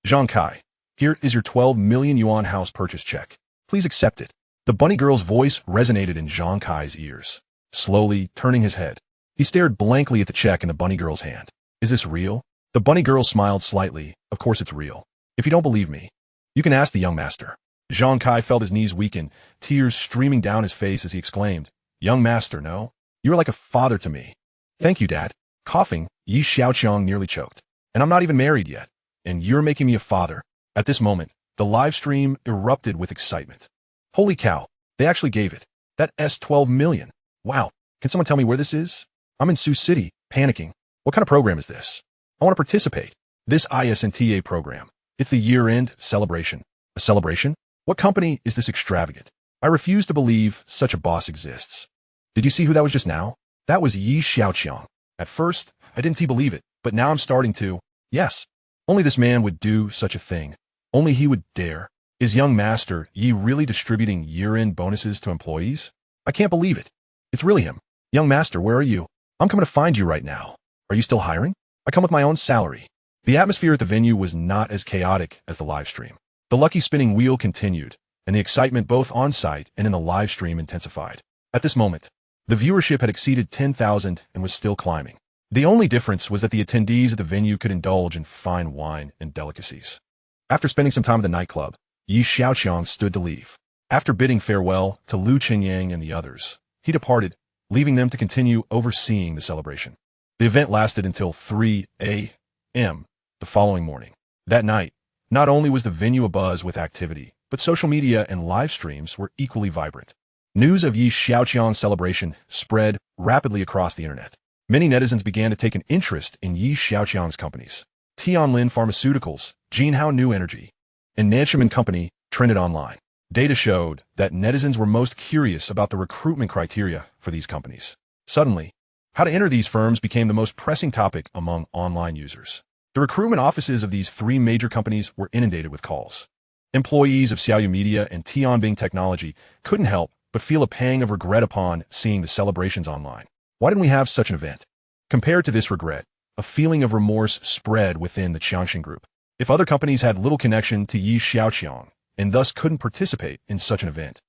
Zhang Kai, here is your 12 million yuan house purchase check. Please accept it. The bunny girl's voice resonated in Zhang Kai's ears. Slowly turning his head, he stared blankly at the check in the bunny girl's hand. Is this real? The bunny girl smiled slightly. Of course it's real. If you don't believe me, you can ask the young master. Zhang Kai felt his knees weaken, tears streaming down his face as he exclaimed, Young master, no? You are like a father to me. Thank you, Dad. Coughing, Xiaoqiang nearly choked. And I'm not even married yet. And you're making me a father. At this moment, the live stream erupted with excitement. Holy cow, they actually gave it. That's 12 million. Wow, can someone tell me where this is? I'm in Sioux City, panicking. What kind of program is this? I want to participate. This ISNTA program. It's the year-end celebration. A celebration? What company is this extravagant? I refuse to believe such a boss exists. Did you see who that was just now? That was Xiaoqiang. At first, I didn't believe it, but now I'm starting to. Yes, only this man would do such a thing. Only he would dare. Is young master Yi really distributing year-end bonuses to employees? I can't believe it. It's really him. Young master, where are you? I'm coming to find you right now. Are you still hiring? I come with my own salary. The atmosphere at the venue was not as chaotic as the live stream. The lucky spinning wheel continued, and the excitement both on-site and in the live stream intensified. At this moment, the viewership had exceeded 10,000 and was still climbing. The only difference was that the attendees at the venue could indulge in fine wine and delicacies. After spending some time at the nightclub, Xiaoqiang stood to leave. After bidding farewell to Lu Qingyang and the others, he departed, leaving them to continue overseeing the celebration. The event lasted until 3 a.m. the following morning. That night, not only was the venue abuzz with activity, but social media and live streams were equally vibrant. News of Xiaoqiang's celebration spread rapidly across the internet. Many netizens began to take an interest in Xiaoqiang's companies. Tianlin Pharmaceuticals, Jinhao New Energy, and Nanshiman Company trended online. Data showed that netizens were most curious about the recruitment criteria for these companies. Suddenly, how to enter these firms became the most pressing topic among online users. The recruitment offices of these three major companies were inundated with calls. Employees of Xiaoyu Media and Tianbing Technology couldn't help but feel a pang of regret upon seeing the celebrations online. Why didn't we have such an event? Compared to this regret, a feeling of remorse spread within the Xiaoqiang Group. If other companies had little connection to Xiaoqiang and thus couldn't participate in such an event,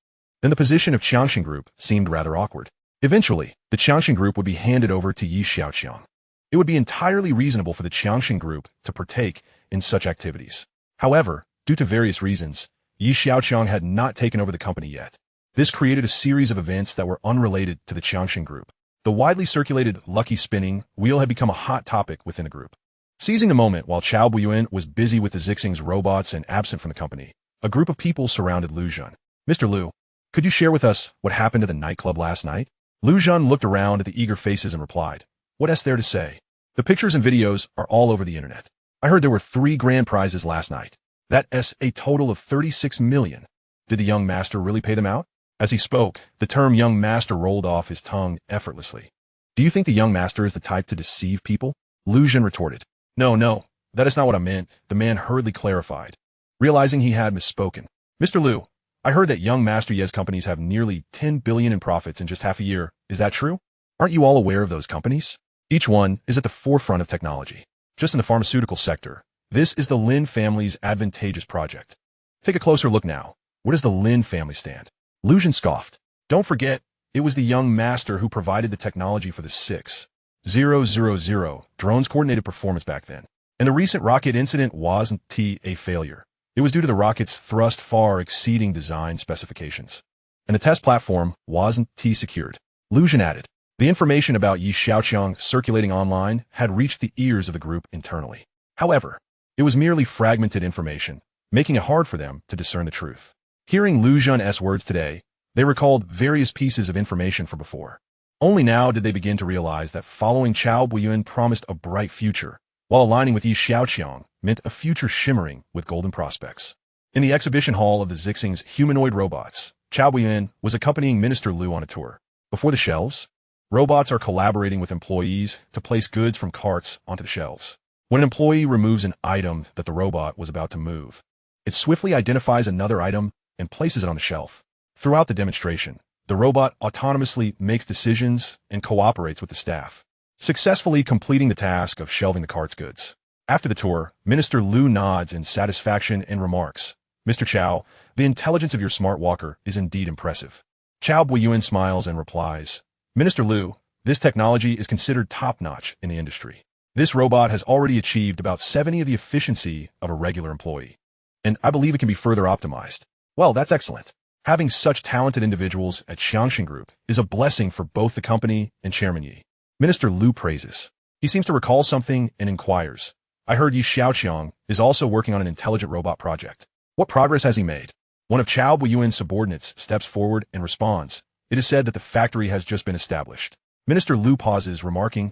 then the position of Xiaoqiang Group seemed rather awkward. Eventually, the Xiaoqiang Group would be handed over to Xiaoqiang. It would be entirely reasonable for the Xiaoqiang Group to partake in such activities. However, due to various reasons, Xiaoqiang had not taken over the company yet. This created a series of events that were unrelated to the Xiaoqiang Group. The widely circulated lucky spinning wheel had become a hot topic within the group. Seizing the moment while Chao Buiyuan was busy with the Zixing's robots and absent from the company, a group of people surrounded Lu Zhan. Mr. Lu, could you share with us what happened at the nightclub last night? Lu Zhan looked around at the eager faces and replied, What is there to say? The pictures and videos are all over the internet. I heard there were 3 grand prizes last night. That's a total of 36 million. Did the young master really pay them out? As he spoke, the term young master rolled off his tongue effortlessly. Do you think the young master is the type to deceive people? Lu Zhan retorted. No, that is not what I meant, the man hurriedly clarified, realizing he had misspoken. Mr. Lu, I heard that young master Ye's companies have nearly 10 billion in profits in just half a year. Is that true? Aren't you all aware of those companies? Each one is at the forefront of technology. Just in the pharmaceutical sector, this is the Lin family's advantageous project. Take a closer look now. Where does the Lin family stand? Lu Zhan scoffed. Don't forget, it was the young master who provided the technology for the 6,000 drone's coordinated performance back then. And the recent rocket incident wasn't a failure. It was due to the rocket's thrust far exceeding design specifications. And the test platform wasn't secured. Lu Zhan added. The information about Xiaoqiang circulating online had reached the ears of the group internally. However, it was merely fragmented information, making it hard for them to discern the truth. Hearing Lu Zhan's words today, they recalled various pieces of information from before. Only now did they begin to realize that following Chao Buiyuan promised a bright future, while aligning with Yi Xiaoqiang meant a future shimmering with golden prospects. In the exhibition hall of the Zixing's humanoid robots, Chao Buiyuan was accompanying Minister Lu on a tour. Before the shelves, robots are collaborating with employees to place goods from carts onto the shelves. When an employee removes an item that the robot was about to move, it swiftly identifies another item and places it on the shelf. Throughout the demonstration, the robot autonomously makes decisions and cooperates with the staff, successfully completing the task of shelving the cart's goods. After the tour, Minister Lu nods in satisfaction and remarks, "Mr. Chao, the intelligence of your smart walker is indeed impressive." Chao Buiyuan smiles and replies, "Minister Lu, this technology is considered top-notch in the industry. This robot has already achieved about 70 of the efficiency of a regular employee, and I believe it can be further optimized." Well, that's excellent. Having such talented individuals at Xia Group is a blessing for both the company and Chairman Yi. Minister Lu praises. He seems to recall something and inquires, "I heard Yi Xiaoqiang is also working on an intelligent robot project. What progress has he made?" One of Chao Buiyuan's subordinates steps forward and responds, "It is said that the factory has just been established." Minister Lu pauses, remarking,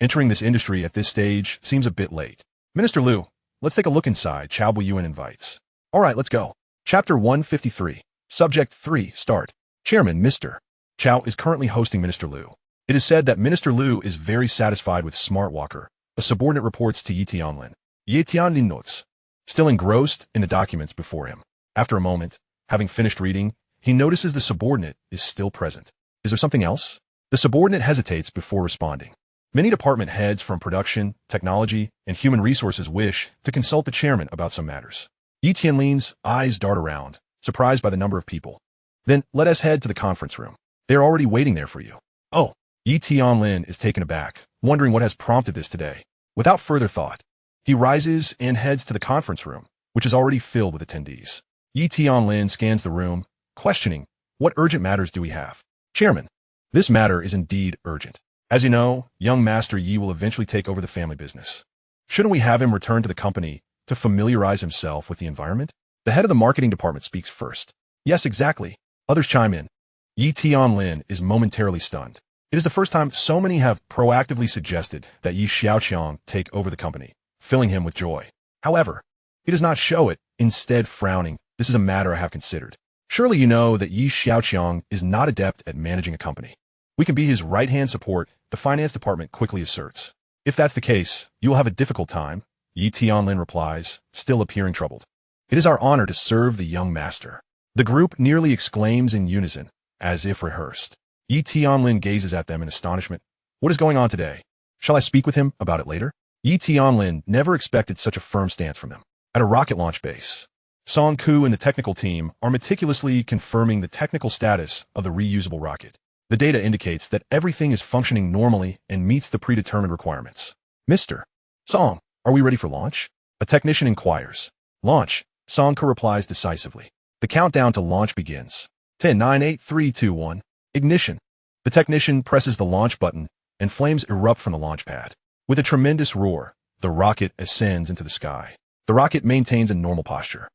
"Entering this industry at this stage seems a bit late." "Minister Lu, let's take a look inside," Chao Buiyuan invites. "All right, let's go." Chapter 153. Subject 3. Start. Chairman Mr. Chao is currently hosting Minister Lu. It is said that Minister Lu is very satisfied with Smart Walker. A subordinate reports to Yi Tianlin. Yi Tianlin notes, still engrossed in the documents before him. After a moment, having finished reading, he notices the subordinate is still present. Is there something else? The subordinate hesitates before responding. Many department heads from production, technology, and human resources wish to consult the chairman about some matters. Yi Tianlin's eyes dart around, surprised by the number of people. "Then let us head to the conference room. They are already waiting there for you." "Oh." Yi Tianlin is taken aback, wondering what has prompted this today. Without further thought, he rises and heads to the conference room, which is already filled with attendees. Yi Tianlin scans the room, questioning, "What urgent matters do we have?" "Chairman, this matter is indeed urgent. As you know, young Master Yi will eventually take over the family business. Shouldn't we have him return to the company to familiarize himself with the environment?" The head of the marketing department speaks first. "Yes, exactly." Others chime in. Yi Tianlin is momentarily stunned. It is the first time so many have proactively suggested that Yi Xiaoqiang take over the company, filling him with joy. However, he does not show it, instead frowning. "This is a matter I have considered. Surely you know that Yi Xiaoqiang is not adept at managing a company. We can be his right-hand support," the finance department quickly asserts. "If that's the case, you will have a difficult time," Yi Tianlin replies, still appearing troubled. "It is our honor to serve the young master." The group nearly exclaims in unison, as if rehearsed. Yi Tianlin gazes at them in astonishment. "What is going on today? Shall I speak with him about it later?" Yi Tianlin never expected such a firm stance from them. At a rocket launch base, Song Ku and the technical team are meticulously confirming the technical status of the reusable rocket. The data indicates that everything is functioning normally and meets the predetermined requirements. "Mr. Song, are we ready for launch?" A technician inquires. "Launch," Song Ku replies decisively. The countdown to launch begins. 10, 9, 8, 3, 2, 1. Ignition. The technician presses the launch button, and flames erupt from the launch pad. With a tremendous roar, the rocket ascends into the sky. The rocket maintains a normal posture.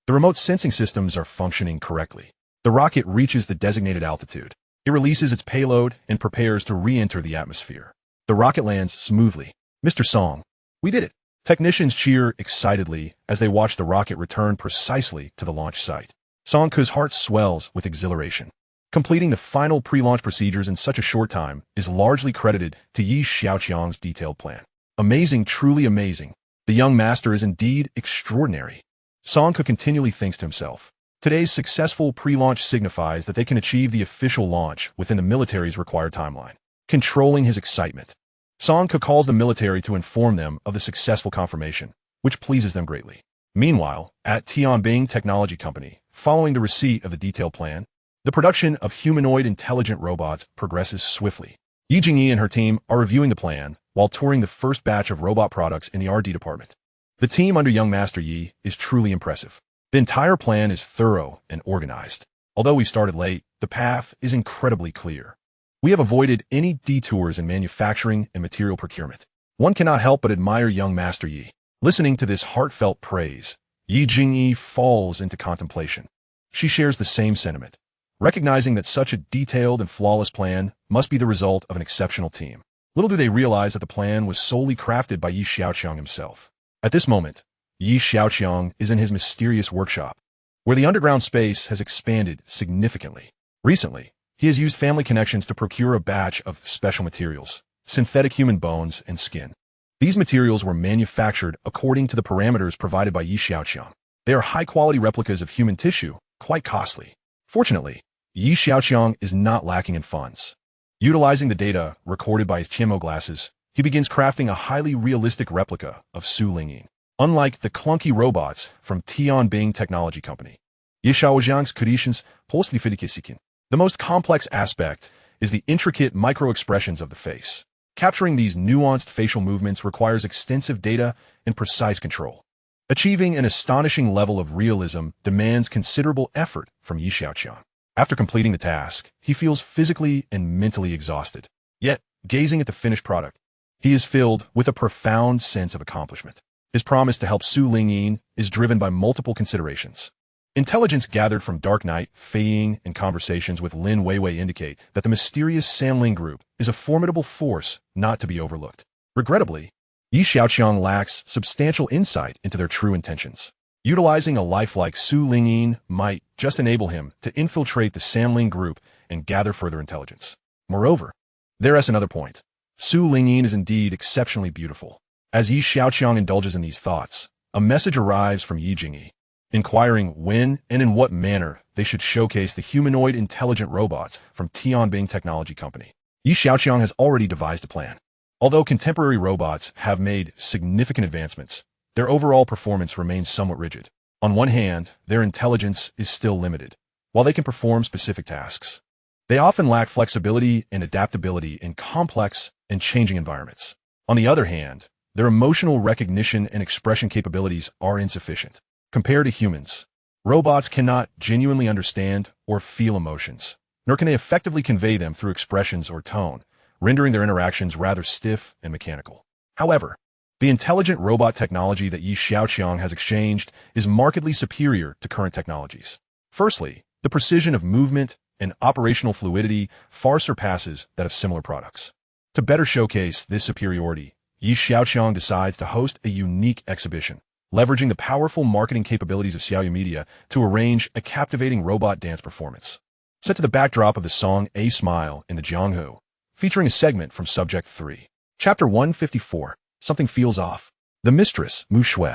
The remote sensing systems are functioning correctly. The rocket reaches the designated altitude. It releases its payload and prepares to re-enter the atmosphere. The rocket lands smoothly. "Mr. Song, we did it." Technicians cheer excitedly as they watch the rocket return precisely to the launch site. Song Ku's heart swells with exhilaration. Completing the final pre-launch procedures in such a short time is largely credited to Yi Xiaoqiang's detailed plan. Amazing, truly amazing. The young master is indeed extraordinary. Song Ku continually thinks to himself. Today's successful pre-launch signifies that they can achieve the official launch within the military's required timeline. Controlling his excitement, Song Ku calls the military to inform them of the successful confirmation, which pleases them greatly. Meanwhile, at Tianbing Technology Company, following the receipt of the detailed plan, the production of humanoid intelligent robots progresses swiftly. Yi Jingyi and her team are reviewing the plan while touring the first batch of robot products in the R&D department. The team under young Master Yi is truly impressive. The entire plan is thorough and organized. Although we started late, the path is incredibly clear. We have avoided any detours in manufacturing and material procurement. One cannot help but admire young Master Yi. Listening to this heartfelt praise, Yi Jingyi falls into contemplation. She shares the same sentiment. recognizing that such a detailed and flawless plan must be the result of an exceptional team. Little do they realize that the plan was solely crafted by Xiaoqiang himself. At this moment, Xiaoqiang is in his mysterious workshop, where the underground space has expanded significantly. Recently, he has used family connections to procure a batch of special materials, synthetic human bones and skin. These materials were manufactured according to the parameters provided by Xiaoqiang. They are high-quality replicas of human tissue, quite costly. Fortunately, Xiaoqiang is not lacking in funds. Utilizing the data recorded by his Tianmo glasses, he begins crafting a highly realistic replica of Su Lingyin. Unlike the clunky robots from Tianbing Technology Company, Xiaoqiang's creations postfidikisikin. The most complex aspect is the intricate micro-expressions of the face. Capturing these nuanced facial movements requires extensive data and precise control. Achieving an astonishing level of realism demands considerable effort from Xiaoqiang. After completing the task, he feels physically and mentally exhausted. Yet, gazing at the finished product, he is filled with a profound sense of accomplishment. His promise to help Su Lingyin is driven by multiple considerations. Intelligence gathered from Dark Knight, Feiying, and conversations with Lin Weiwei indicate that the mysterious Sanling Group is a formidable force not to be overlooked. Regrettably, Xiaoqiang lacks substantial insight into their true intentions. Utilizing a lifelike Su Lingyin might just enable him to infiltrate the Sanling Group and gather further intelligence. Moreover, there is another point. Su Lingyin is indeed exceptionally beautiful. As Xiaoqiang indulges in these thoughts, a message arrives from Jingyi, inquiring when and in what manner they should showcase the humanoid intelligent robots from Tianbing Technology Company. Xiaoqiang has already devised a plan. Although contemporary robots have made significant advancements, their overall performance remains somewhat rigid. On one hand, their intelligence is still limited. While they can perform specific tasks, they often lack flexibility and adaptability in complex and changing environments. On the other hand, their emotional recognition and expression capabilities are insufficient. Compared to humans, robots cannot genuinely understand or feel emotions, nor can they effectively convey them through expressions or tone, rendering their interactions rather stiff and mechanical. However, the intelligent robot technology that Xiaoqiang has exchanged is markedly superior to current technologies. Firstly, the precision of movement and operational fluidity far surpasses that of similar products. To better showcase this superiority, Xiaoqiang decides to host a unique exhibition, leveraging the powerful marketing capabilities of Xiaoyu Media to arrange a captivating robot dance performance. Set to the backdrop of the song A Smile in the Jianghu, featuring a segment from Subject 3. Chapter 154, Something Feels Off. The mistress, Mu Shui,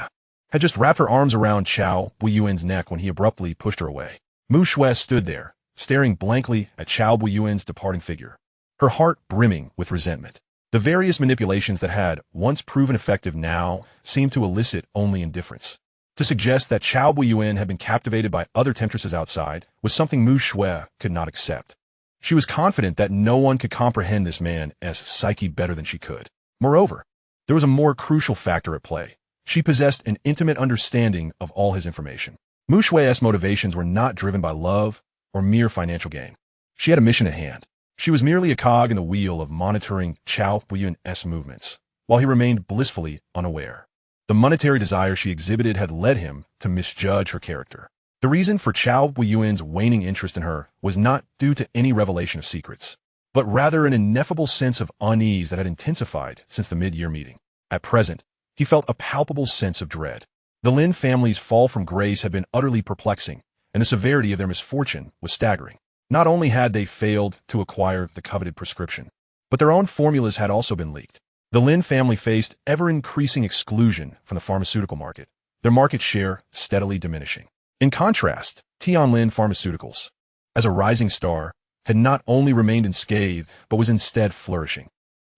had just wrapped her arms around Chao Buiyuan's neck when he abruptly pushed her away. Mu Shui stood there, staring blankly at Chao Buiyuan's departing figure, her heart brimming with resentment. The various manipulations that had once proven effective now seemed to elicit only indifference. To suggest that Chao Buiyuan had been captivated by other temptresses outside was something Mu Shui could not accept. She was confident that no one could comprehend this man as psyche better than she could. Moreover, there was a more crucial factor at play. She possessed an intimate understanding of all his information. Mu Shui's motivations were not driven by love or mere financial gain. She had a mission at hand. She was merely a cog in the wheel of monitoring Chao Buiyuan's movements, while he remained blissfully unaware. The monetary desire she exhibited had led him to misjudge her character. The reason for Chao Buiyuan's waning interest in her was not due to any revelation of secrets, but rather an ineffable sense of unease that had intensified since the mid-year meeting. At present, he felt a palpable sense of dread. The Lin family's fall from grace had been utterly perplexing, and the severity of their misfortune was staggering. Not only had they failed to acquire the coveted prescription, but their own formulas had also been leaked. The Lin family faced ever-increasing exclusion from the pharmaceutical market, their market share steadily diminishing. In contrast, Tianlin Pharmaceuticals, as a rising star, had not only remained unscathed, but was instead flourishing.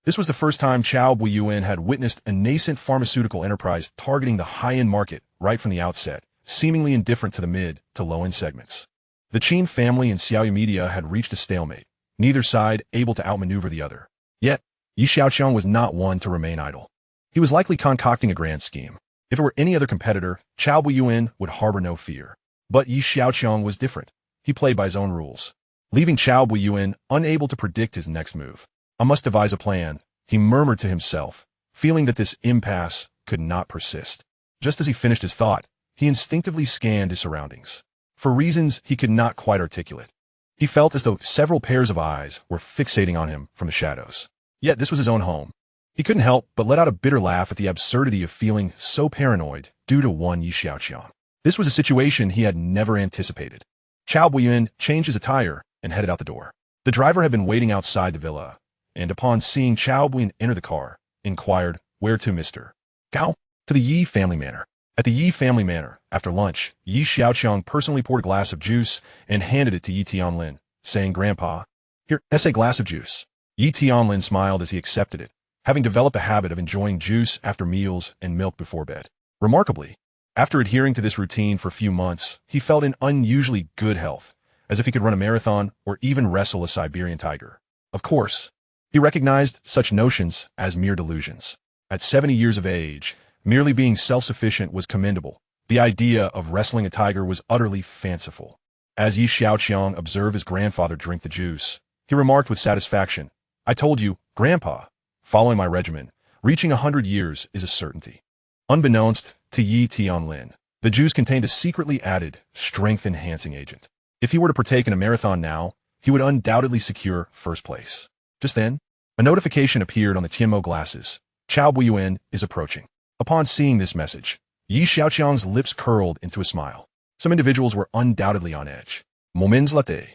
This was the first time Chao Buiyuan had witnessed a nascent pharmaceutical enterprise targeting the high-end market right from the outset, seemingly indifferent to the mid to low-end segments. The Qin family and Xiaoyu Media had reached a stalemate, neither side able to outmaneuver the other. Yet, Xiaoqiang was not one to remain idle. He was likely concocting a grand scheme. If it were any other competitor, Chao Buiyuan would harbor no fear. But Xiaoqiang was different. He played by his own rules, leaving Chao Buiyuan unable to predict his next move. I must devise a plan, he murmured to himself, feeling that this impasse could not persist. Just as he finished his thought, he instinctively scanned his surroundings. For reasons he could not quite articulate, He felt as though several pairs of eyes were fixating on him from the shadows. Yet this was his own home. He couldn't help but let out a bitter laugh at the absurdity of feeling so paranoid due to one Xiaoqiang. This was a situation he had never anticipated. Chao Buiyuan changed his attire and headed out the door. The driver had been waiting outside the villa, and upon seeing Chao Buiyuan enter the car, inquired, "Where to, Mr. Gao?" "To the Yi family manor." At the Yi family manor, after lunch, Yi Xiaoqiang personally poured a glass of juice and handed it to Yi Tianlin, saying, "Grandpa, here, that's a glass of juice." Yi Tianlin smiled as he accepted it, having developed a habit of enjoying juice after meals and milk before bed. Remarkably, after adhering to this routine for a few months, he felt in unusually good health, as if he could run a marathon or even wrestle a Siberian tiger. Of course, he recognized such notions as mere delusions. At 70 years of age, merely being self-sufficient was commendable. The idea of wrestling a tiger was utterly fanciful. As Yi Xiaoqiang observed his grandfather drink the juice, he remarked with satisfaction, "I told you, Grandpa, following my regimen, reaching 100 years is a certainty." Unbeknownst to Yi Tianlin, the juice contained a secretly added, strength-enhancing agent. If he were to partake in a marathon now, he would undoubtedly secure first place. Just then, a notification appeared on the Tianmo glasses. "Chao Buiyuan is approaching." Upon seeing this message, Yi Xiaoqiang's lips curled into a smile. Some individuals were undoubtedly on edge. Moments later,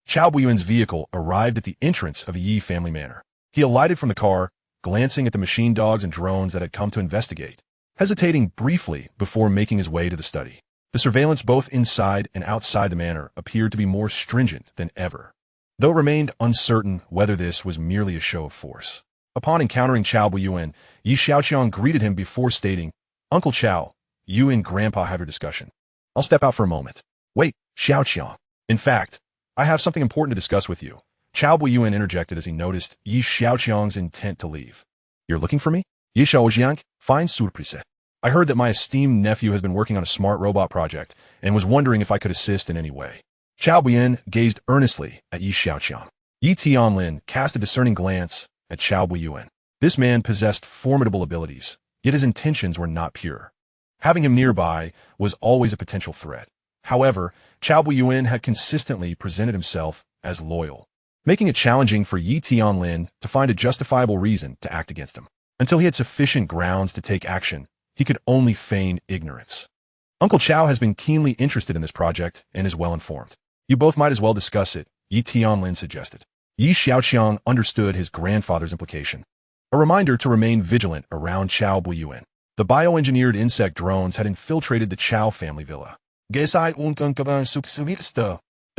Chao Buiyuan's vehicle arrived at the entrance of Yi family manor. He alighted from the car, glancing at the machine dogs and drones that had come to investigate, hesitating briefly before making his way to the study. The surveillance both inside and outside the manor appeared to be more stringent than ever, though it remained uncertain whether this was merely a show of force. Upon encountering Chao Buiyuan, Yi Xiaoqiang greeted him before stating, "Uncle Chao, you and Grandpa have your discussion. I'll step out for a moment." "Wait, Xiaoqiang. In fact, I have something important to discuss with you." Chao Buiyuan interjected as he noticed Yi Xiaoqiang's intent to leave. "You're looking for me?" "Yi Xiaoqiang, fine surprise. I heard that my esteemed nephew has been working on a smart robot project and was wondering if I could assist in any way." Chao Buiyuan gazed earnestly at Yi Xiaoqiang. Yi Tianlin cast a discerning glance at Chao Buiyuan. This man possessed formidable abilities, yet his intentions were not pure. Having him nearby was always a potential threat. However, Chao Buiyuan had consistently presented himself as loyal, making it challenging for Yi Tianlin to find a justifiable reason to act against him. Until he had sufficient grounds to take action, he could only feign ignorance. "Uncle Chao has been keenly interested in this project and is well informed. You both might as well discuss it," Yi Tianlin suggested. Yi Xiaoqiang understood his grandfather's implication. A reminder to remain vigilant around Chao Buiyuan. The bioengineered insect drones had infiltrated the Chao family villa. They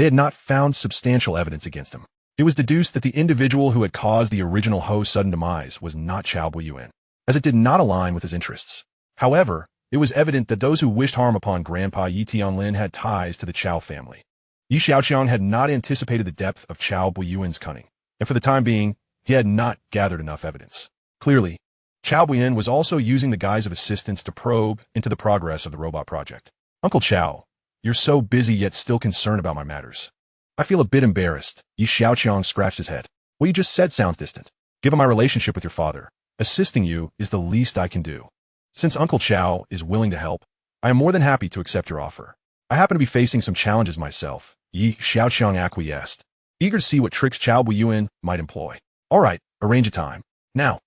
had not found substantial evidence against him. It was deduced that the individual who had caused the original Ho's sudden demise was not Chao Buiyuan, as it did not align with his interests. However, it was evident that those who wished harm upon Grandpa Yi Tianlin had ties to the Chao family. Yi Xiaoqiang had not anticipated the depth of Chao Buiyuan's cunning, and for the time being, he had not gathered enough evidence. Clearly, Chao Buiyuan was also using the guise of assistance to probe into the progress of the robot project. "Uncle Chao, you're so busy yet still concerned about my matters. I feel a bit embarrassed." Yi Xiaoqiang scratched his head. "What you just said sounds distant. Given my relationship with your father, assisting you is the least I can do. Since Uncle Chao is willing to help, I am more than happy to accept your offer. I happen to be facing some challenges myself." Yi Xiaoqiang acquiesced, eager to see what tricks Chao Buiyuan might employ. "All right, arrange a time. Now.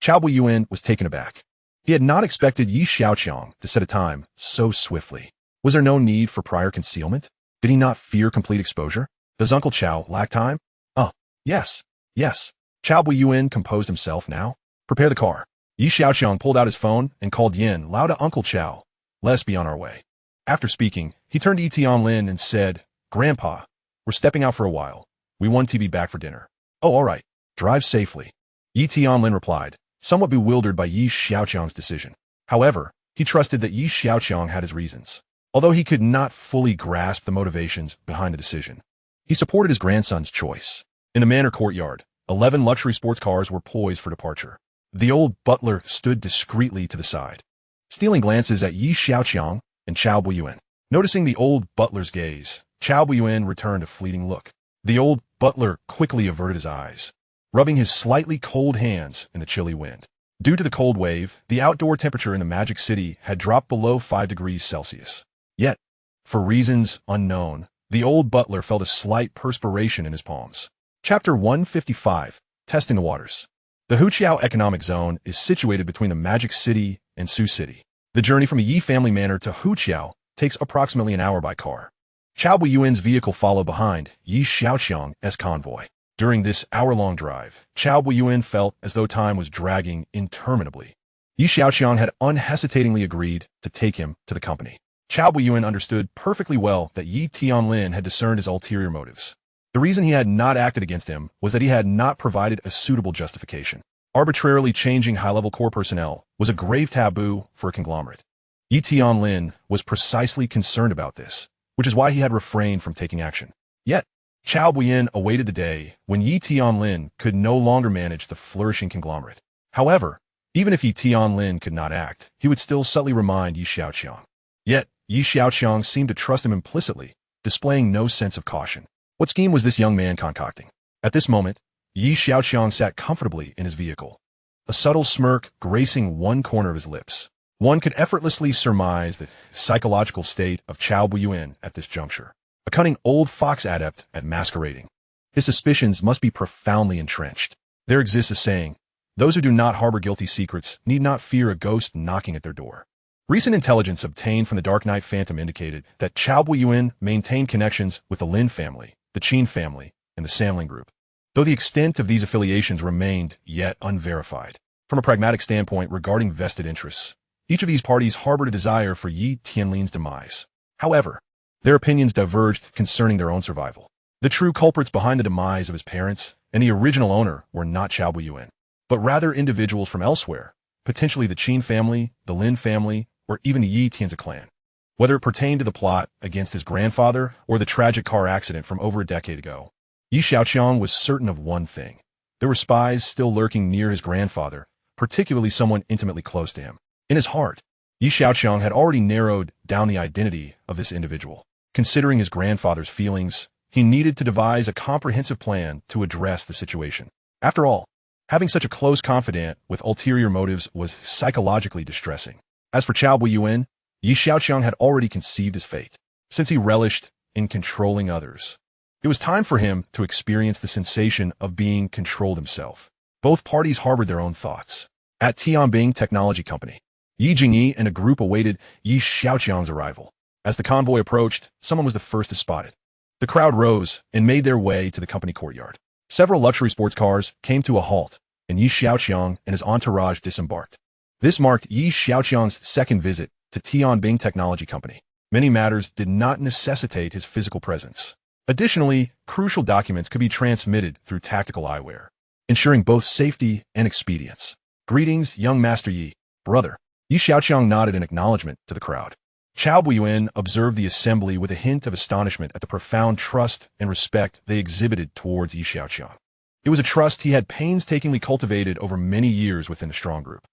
Chao Buiyuan was taken aback. He had not expected Yi Xiaoqiang to set a time so swiftly. Was there no need for prior concealment? Did he not fear complete exposure? Does Uncle Chao lack time? Yes. Chao Buiyuan composed himself now. "Prepare the car." Yi Xiaoqiang pulled out his phone and called Yin loud to Uncle Chao. "Let's be on our way." After speaking, he turned to Yi Tianlin and said, "Grandpa, we're stepping out for a while. We want to be back for dinner." "Oh, all right. Drive safely." Yi Tianlin replied, somewhat bewildered by Yi Xiaoqiang's decision. However, he trusted that Yi Xiaoqiang had his reasons. Although he could not fully grasp the motivations behind the decision, he supported his grandson's choice. In the manor courtyard, 11 luxury sports cars were poised for departure. The old butler stood discreetly to the side, stealing glances at Yi Xiaoqiang and Chao Buiyuan. Noticing the old butler's gaze, Chao Buiyuan returned a fleeting look. The old butler quickly averted his eyes, rubbing his slightly cold hands in the chilly wind. Due to the cold wave, the outdoor temperature in the Magic City had dropped below 5 degrees Celsius. Yet, for reasons unknown, The old butler felt a slight perspiration in his palms. Chapter 155, Testing the Waters. The Xiaoqiang economic zone is situated between the Magic City and Sioux City. The journey from a Yi family manor to Xiaoqiang takes approximately an hour by car. Chao Buiyuan's vehicle followed behind Yi Xiaoqiang's convoy. During this hour-long drive, Chao Buiyuan felt as though time was dragging interminably. Yi Xiaoqiang had unhesitatingly agreed to take him to the company. Chao Buiyuan understood perfectly well that Yi Tianlin had discerned his ulterior motives. The reason he had not acted against him was that he had not provided a suitable justification. Arbitrarily changing high-level core personnel was a grave taboo for a conglomerate. Yi Tianlin was precisely concerned about this, which is why he had refrained from taking action. Yet, Chao Buiyuan awaited the day when Yi Tianlin could no longer manage the flourishing conglomerate. However, even if Yi Tianlin could not act, he would still subtly remind Yi Xiaoqiang. Yet, Yi Xiaoqiang seemed to trust him implicitly, displaying no sense of caution. What scheme was this young man concocting? At this moment, Yi Xiaoqiang sat comfortably in his vehicle, a subtle smirk gracing one corner of his lips. One could effortlessly surmise the psychological state of Chao Buiyuan at this juncture. A cunning old fox adept at masquerading. His suspicions must be profoundly entrenched. There exists a saying, those who do not harbor guilty secrets need not fear a ghost knocking at their door. Recent intelligence obtained from the Dark Knight Phantom indicated that Chao Buiyuan maintained connections with the Lin family, the Qin family, and the Sanling Group, though the extent of these affiliations remained yet unverified. From a pragmatic standpoint regarding vested interests, each of these parties harbored a desire for Yi Tianlin's demise. However, their opinions diverged concerning their own survival. The true culprits behind the demise of his parents and the original owner were not Chao Buiyuan, but rather individuals from elsewhere, potentially the Qin family, the Lin family, or even the Yi Tianzi clan. Whether it pertained to the plot against his grandfather or the tragic car accident from over a decade ago, Yi Xiaoqiang was certain of one thing. There were spies still lurking near his grandfather, particularly someone intimately close to him. In his heart, Yi Xiaoqiang had already narrowed down the identity of this individual. Considering his grandfather's feelings, he needed to devise a comprehensive plan to address the situation. After all, having such a close confidant with ulterior motives was psychologically distressing. As for Chao Buiyuan, Yi Xiaoqiang had already conceived his fate. Since he relished in controlling others, it was time for him to experience the sensation of being controlled himself. Both parties harbored their own thoughts. At Tianbing Technology Company, Yi Jingyi and a group awaited Yi Xiaoqiang's arrival. As the convoy approached, someone was the first to spot it. The crowd rose and made their way to the company courtyard. Several luxury sports cars came to a halt, and Yi Xiaoqiang and his entourage disembarked. This marked Yi Xiaoqiang's second visit to Tianbing Technology Company. Many matters did not necessitate his physical presence. Additionally, crucial documents could be transmitted through tactical eyewear, ensuring both safety and expedience. Greetings, young Master Yi, brother. Yi Xiaoqiang nodded in acknowledgement to the crowd. Chao Buiyuan observed the assembly with a hint of astonishment at the profound trust and respect they exhibited towards Yi Xiaoqiang. It was a trust he had painstakingly cultivated over many years within the strong group.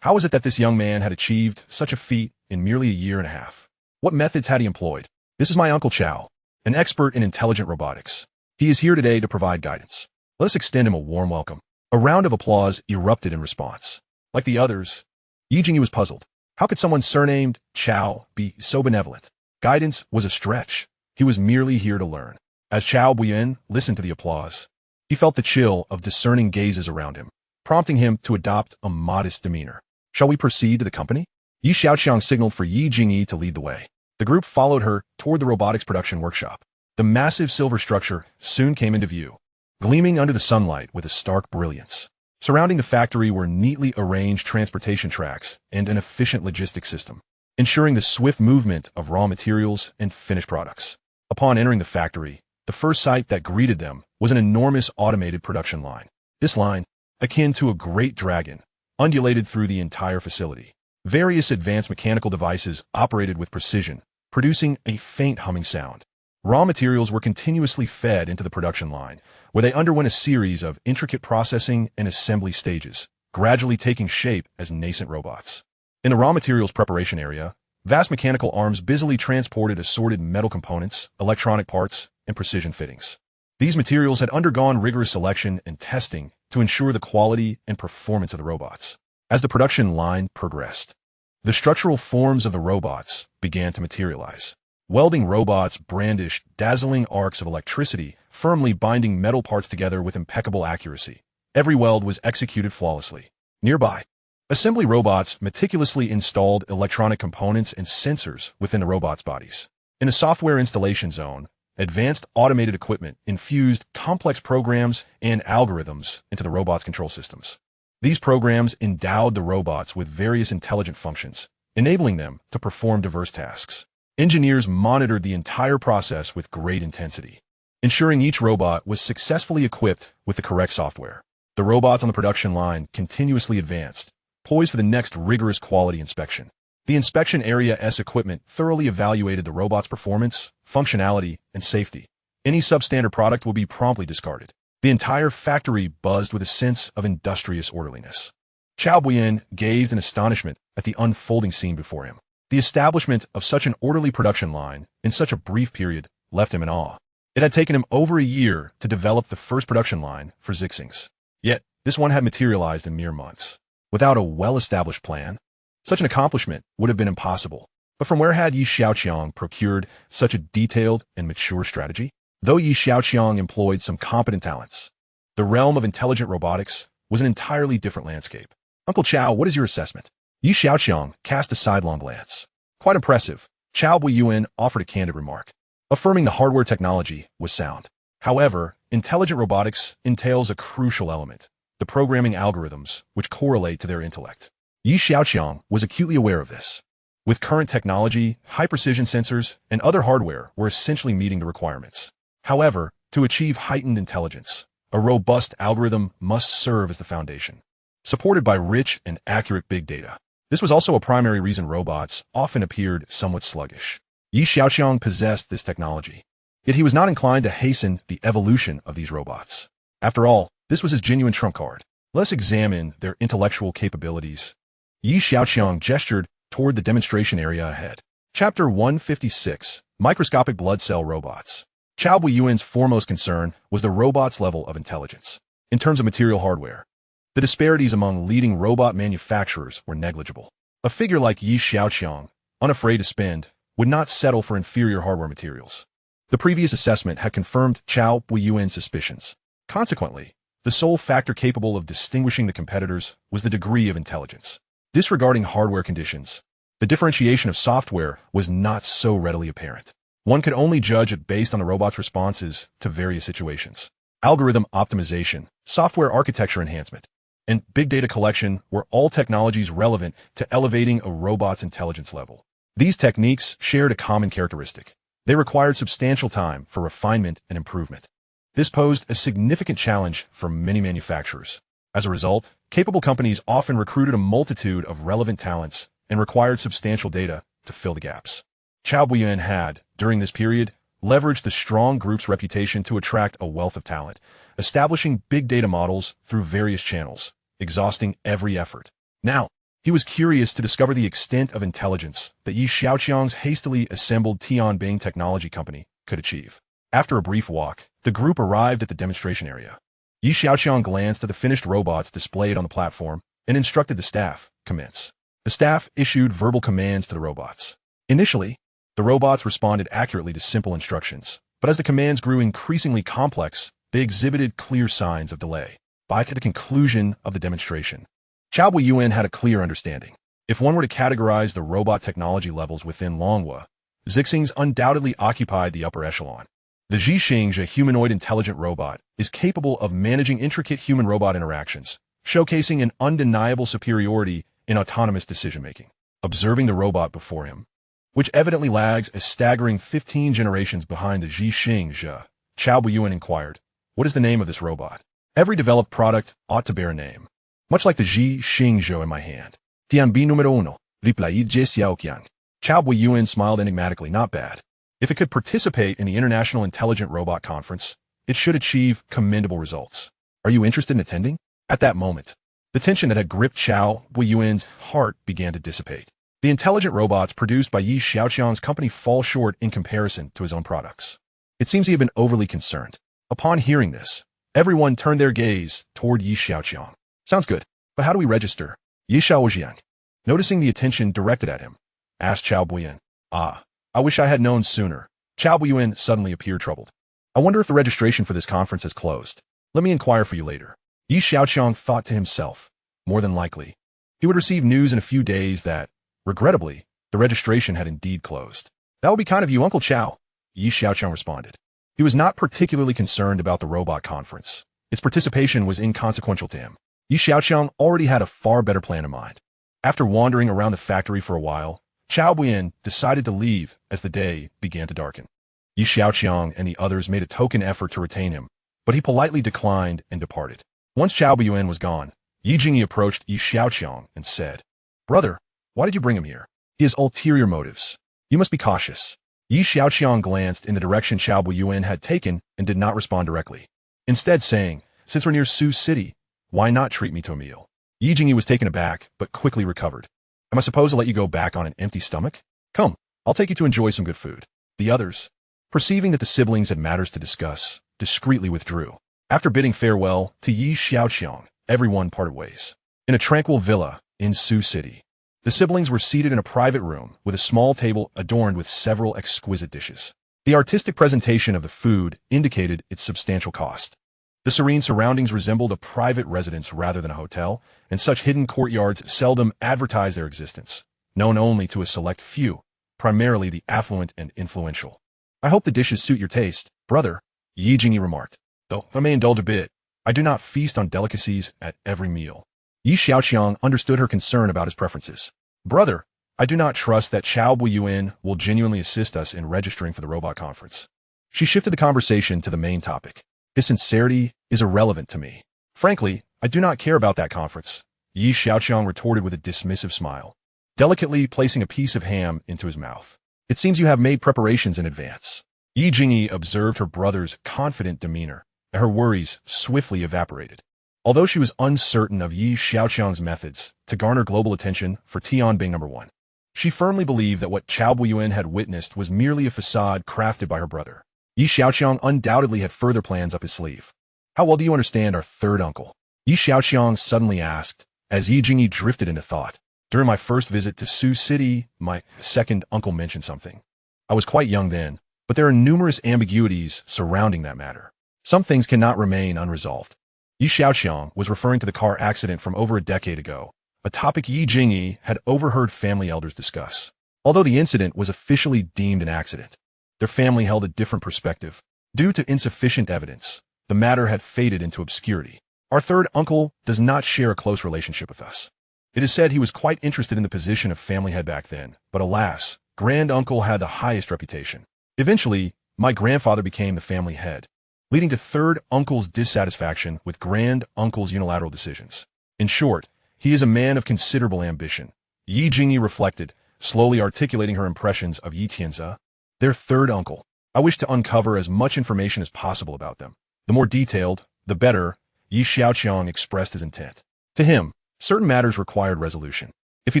How was it that this young man had achieved such a feat in merely a year and a half? What methods had he employed? This is my Uncle Chao, an expert in intelligent robotics. He is here today to provide guidance. Let us extend him a warm welcome. A round of applause erupted in response. Like the others, Yi Jingyi was puzzled. How could someone surnamed Chao be so benevolent? Guidance was a stretch. He was merely here to learn. As Chao Buiyuan listened to the applause, he felt the chill of discerning gazes around him, prompting him to adopt a modest demeanor. Shall we proceed to the company? Yi Xiaoqiang signaled for Yi Jingyi to lead the way. The group followed her toward the robotics production workshop. The massive silver structure soon came into view, gleaming under the sunlight with a stark brilliance. Surrounding the factory were neatly arranged transportation tracks and an efficient logistics system, ensuring the swift movement of raw materials and finished products. Upon entering the factory, the first sight that greeted them was an enormous automated production line. This line, akin to a great dragon, undulated through the entire facility. Various advanced mechanical devices operated with precision, producing a faint humming sound. Raw materials were continuously fed into the production line, where they underwent a series of intricate processing and assembly stages, gradually taking shape as nascent robots. In the raw materials preparation area, vast mechanical arms busily transported assorted metal components, electronic parts, and precision fittings. These materials had undergone rigorous selection and testing to ensure the quality and performance of the robots. As the production line progressed, the structural forms of the robots began to materialize. Welding robots brandished dazzling arcs of electricity, firmly binding metal parts together with impeccable accuracy. Every weld was executed flawlessly. Nearby, assembly robots meticulously installed electronic components and sensors within the robots' bodies. In the software installation zone, advanced automated equipment infused complex programs and algorithms into the robots' control systems. These programs endowed the robots with various intelligent functions, enabling them to perform diverse tasks. Engineers monitored the entire process with great intensity, ensuring each robot was successfully equipped with the correct software. The robots on the production line continuously advanced, poised for the next rigorous quality inspection. The inspection area's equipment thoroughly evaluated the robot's performance, functionality, and safety. Any substandard product will be promptly discarded. The entire factory buzzed with a sense of industrious orderliness. Xiaoqiang gazed in astonishment at the unfolding scene before him. The establishment of such an orderly production line in such a brief period left him in awe. It had taken him over a year to develop the first production line for Xiaoqiang. Yet, this one had materialized in mere months. Without a well-established plan, such an accomplishment would have been impossible. But from where had Xiaoqiang procured such a detailed and mature strategy? Though Xiaoqiang employed some competent talents, the realm of intelligent robotics was an entirely different landscape. Uncle Chow, what is your assessment? Xiaoqiang cast a sidelong glance. Quite impressive. Chao Buiyuan offered a candid remark, affirming the hardware technology was sound. However, intelligent robotics entails a crucial element, the programming algorithms which correlate to their intellect. Xiaoqiang was acutely aware of this. With current technology, high-precision sensors, and other hardware were essentially meeting the requirements. However, to achieve heightened intelligence, a robust algorithm must serve as the foundation, supported by rich and accurate big data. This was also a primary reason robots often appeared somewhat sluggish. Xiaoqiang possessed this technology, yet he was not inclined to hasten the evolution of these robots. After all, this was his genuine trump card. Let's examine their intellectual capabilities. Xiaoqiang gestured toward the demonstration area ahead. Chapter 156, Microscopic Blood Cell Robots. Chao Buiyuan's foremost concern was the robot's level of intelligence. In terms of material hardware, the disparities among leading robot manufacturers were negligible. A figure like Xiaoqiang, unafraid to spend, would not settle for inferior hardware materials. The previous assessment had confirmed Chao Buiyuan's suspicions. Consequently, the sole factor capable of distinguishing the competitors was the degree of intelligence. Disregarding hardware conditions, the differentiation of software was not so readily apparent. One could only judge it based on the robot's responses to various situations. Algorithm optimization, software architecture enhancement, and big data collection were all technologies relevant to elevating a robot's intelligence level. These techniques shared a common characteristic. They required substantial time for refinement and improvement. This posed a significant challenge for many manufacturers. As a result, capable companies often recruited a multitude of relevant talents and required substantial data to fill the gaps. Chao Buiyuan had, during this period, leveraged the strong group's reputation to attract a wealth of talent, establishing big data models through various channels, exhausting every effort. Now, he was curious to discover the extent of intelligence that Xiaoqiang's hastily assembled Tianbing technology company could achieve. After a brief walk, the group arrived at the demonstration area. Xiaoqiang glanced at the finished robots displayed on the platform and instructed the staff, commence. The staff issued verbal commands to the robots. Initially, the robots responded accurately to simple instructions, but as the commands grew increasingly complex, they exhibited clear signs of delay. By the conclusion of the demonstration, Chao Buiyuan had a clear understanding. If one were to categorize the robot technology levels within Longhua, Xiaoqiang's undoubtedly occupied the upper echelon. The Xiaoqiang, a humanoid intelligent robot, is capable of managing intricate human-robot interactions, showcasing an undeniable superiority in autonomous decision-making. Observing the robot before him, which evidently lags a staggering 15 generations behind the Xiaoqiang, Chao Buiyuan inquired, "What is the name of this robot?" Every developed product ought to bear a name. Much like the Xiaoqiang in my hand. Tianbi numero uno, replied Xiaoqiang. Chao Buiyuan smiled enigmatically. Not bad. If it could participate in the International Intelligent Robot Conference, it should achieve commendable results. Are you interested in attending? At that moment, the tension that had gripped Chao Buiyuan's heart began to dissipate. The intelligent robots produced by Xiaoqiang's company fall short in comparison to his own products. It seems he had been overly concerned. Upon hearing this, everyone turned their gaze toward Xiaoqiang. Sounds good, but how do we register? Xiaoqiang, noticing the attention directed at him, asked Chao Buiyuan. Ah, I wish I had known sooner. Chao Buiyuan suddenly appeared troubled. I wonder if the registration for this conference has closed. Let me inquire for you later. Yi Xiaoqiang thought to himself. More than likely, he would receive news in a few days that, regrettably, the registration had indeed closed. That would be kind of you, Uncle Chao, Yi Xiaoqiang responded. He was not particularly concerned about the robot conference. Its participation was inconsequential to him. Yi Xiaoqiang already had a far better plan in mind. After wandering around the factory for a while, Chao Buiyuan decided to leave as the day began to darken. Yi Xiaoqiang and the others made a token effort to retain him, but he politely declined and departed. Once Chao Buiyuan was gone, Yi Jingyi approached Yi Xiaoqiang and said, "Brother, why did you bring him here? He has ulterior motives. You must be cautious." Yi Xiaoqiang glanced in the direction Chao Buiyuan had taken and did not respond directly. Instead saying, "Since we're near Su City, why not treat me to a meal?" Yi Jingyi was taken aback, but quickly recovered. "Am I supposed to let you go back on an empty stomach? Come, I'll take you to enjoy some good food." The others, perceiving that the siblings had matters to discuss, discreetly withdrew. After bidding farewell to Yi Xiaoqiang, everyone parted ways. In a tranquil villa in Su City, the siblings were seated in a private room with a small table adorned with several exquisite dishes. The artistic presentation of the food indicated its substantial cost. The serene surroundings resembled a private residence rather than a hotel, and such hidden courtyards seldom advertise their existence, known only to a select few, primarily the affluent and influential. "I hope the dishes suit your taste, brother," Yi Jingyi remarked. "Though I may indulge a bit, I do not feast on delicacies at every meal." Yi Xiaoqiang understood her concern about his preferences. "Brother, I do not trust that Chao Buiyuan will genuinely assist us in registering for the robot conference." She shifted the conversation to the main topic. "His sincerity is irrelevant to me. Frankly, I do not care about that conference," Yi Xiaoqiang retorted with a dismissive smile, delicately placing a piece of ham into his mouth. "It seems you have made preparations in advance." Yi Jingyi observed her brother's confident demeanor, and her worries swiftly evaporated. Although she was uncertain of Yi Xiaoqiang's methods to garner global attention for Tianbing No. 1, she firmly believed that what Chao Buiyuan had witnessed was merely a facade crafted by her brother. Yi Xiaoqiang undoubtedly had further plans up his sleeve. "How well do you understand our third uncle?" Yi Xiaoqiang suddenly asked, as Yi Jingyi drifted into thought. "During my first visit to Su City, my second uncle mentioned something. I was quite young then, but there are numerous ambiguities surrounding that matter. Some things cannot remain unresolved." Yi Xiaoqiang was referring to the car accident from over a decade ago, a topic Yi Jingyi had overheard family elders discuss. Although the incident was officially deemed an accident, their family held a different perspective. Due to insufficient evidence, the matter had faded into obscurity. "Our third uncle does not share a close relationship with us. It is said he was quite interested in the position of family head back then, but alas, grand uncle had the highest reputation. Eventually, my grandfather became the family head, leading to third uncle's dissatisfaction with grand uncle's unilateral decisions. In short, he is a man of considerable ambition." Yi Jingyi reflected, slowly articulating her impressions of Yi Tianze, their third uncle. "I wish to uncover as much information as possible about them. The more detailed, the better," Yi Xiaoqiang expressed his intent. To him, certain matters required resolution. If he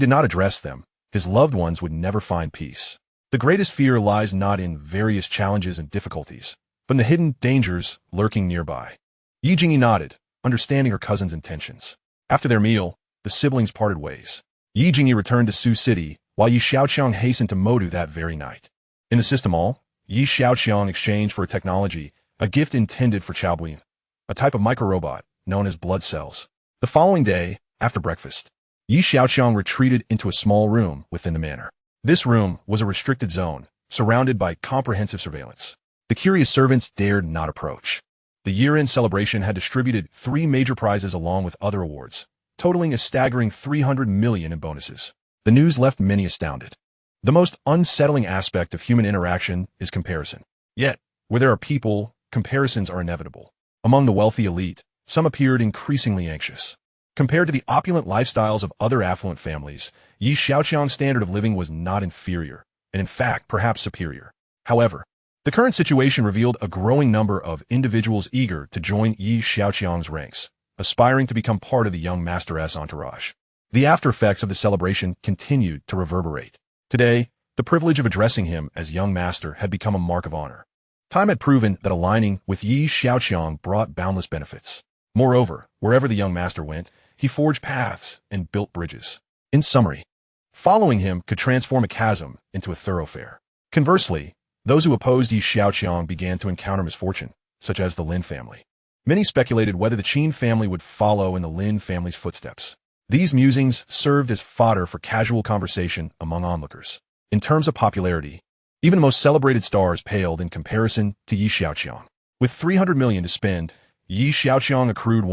did not address them, his loved ones would never find peace. The greatest fear lies not in various challenges and difficulties, but in the hidden dangers lurking nearby. Yi Jingyi nodded, understanding her cousin's intentions. After their meal, the siblings parted ways. Yi Jingyi returned to Su City, while Yi Xiaoqiang hastened to Modu that very night. In the system hall, Yi Xiaoqiang exchanged for a technology, a gift intended for Chao Buiyuan, a type of microrobot known as blood cells. The following day, after breakfast, Yi Xiaoqiang retreated into a small room within the manor. This room was a restricted zone, surrounded by comprehensive surveillance. The curious servants dared not approach. The year-end celebration had distributed 3 major prizes along with other awards, totaling a staggering 300 million in bonuses. The news left many astounded. The most unsettling aspect of human interaction is comparison. Yet, where there are people, comparisons are inevitable. Among the wealthy elite, some appeared increasingly anxious. Compared to the opulent lifestyles of other affluent families, Yi Xiaoqiang's standard of living was not inferior, and in fact, perhaps superior. However, the current situation revealed a growing number of individuals eager to join Yi Xiaoqiang's ranks, aspiring to become part of the young master's entourage. The after effects of the celebration continued to reverberate. Today, the privilege of addressing him as young master had become a mark of honor. Time had proven that aligning with Yi Xiaoqiang brought boundless benefits. Moreover, wherever the young master went, he forged paths and built bridges. In summary, following him could transform a chasm into a thoroughfare. Conversely, those who opposed Yi Xiaoqiang began to encounter misfortune, such as the Lin family. Many speculated whether the Qin family would follow in the Lin family's footsteps. These musings served as fodder for casual conversation among onlookers. In terms of popularity, even the most celebrated stars paled in comparison to Yi Xiaoqiang. With 300 million to spend, Yi Xiaoqiang accrued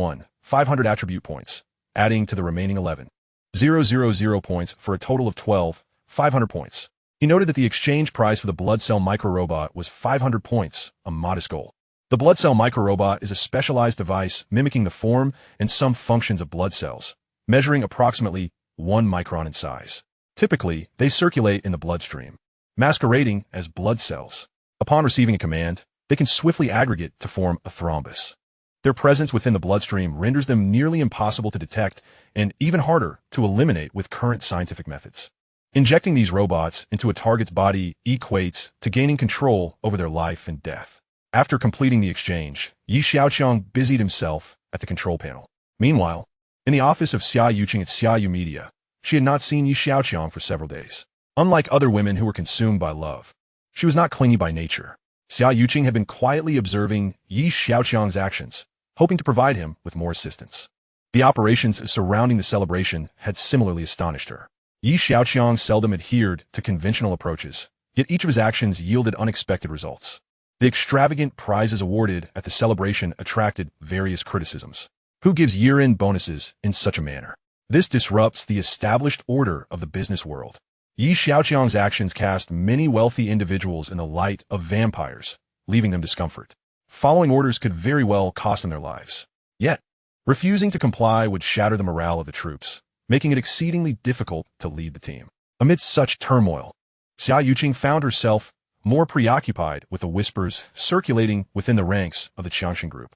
500 attribute points, adding to the remaining 11,000 points for a total of 12,500 points. He noted that the exchange price for the blood cell microrobot was 500 points, a modest goal. The blood cell microrobot is a specialized device mimicking the form and some functions of blood cells, measuring approximately 1 micron in size. Typically, they circulate in the bloodstream, masquerading as blood cells. Upon receiving a command, they can swiftly aggregate to form a thrombus. Their presence within the bloodstream renders them nearly impossible to detect and even harder to eliminate with current scientific methods. Injecting these robots into a target's body equates to gaining control over their life and death. After completing the exchange, Yi Xiaoqiang busied himself at the control panel. Meanwhile, in the office of Xiaoqiang at Xia Media, she had not seen Yi Xiaoqiang for several days. Unlike other women who were consumed by love, she was not clingy by nature. Xiaoqiang had been quietly observing Yi Xiaoqiang's actions, hoping to provide him with more assistance. The operations surrounding the celebration had similarly astonished her. Yi Xiaoqiang seldom adhered to conventional approaches, yet each of his actions yielded unexpected results. The extravagant prizes awarded at the celebration attracted various criticisms. Who gives year-end bonuses in such a manner? This disrupts the established order of the business world. Yi Xiaoqiang's actions cast many wealthy individuals in the light of vampires, leaving them discomfort. Following orders could very well cost them their lives. Yet, refusing to comply would shatter the morale of the troops, making it exceedingly difficult to lead the team. Amidst such turmoil, Xiaoqiang found herself more preoccupied with the whispers circulating within the ranks of the Xia Group.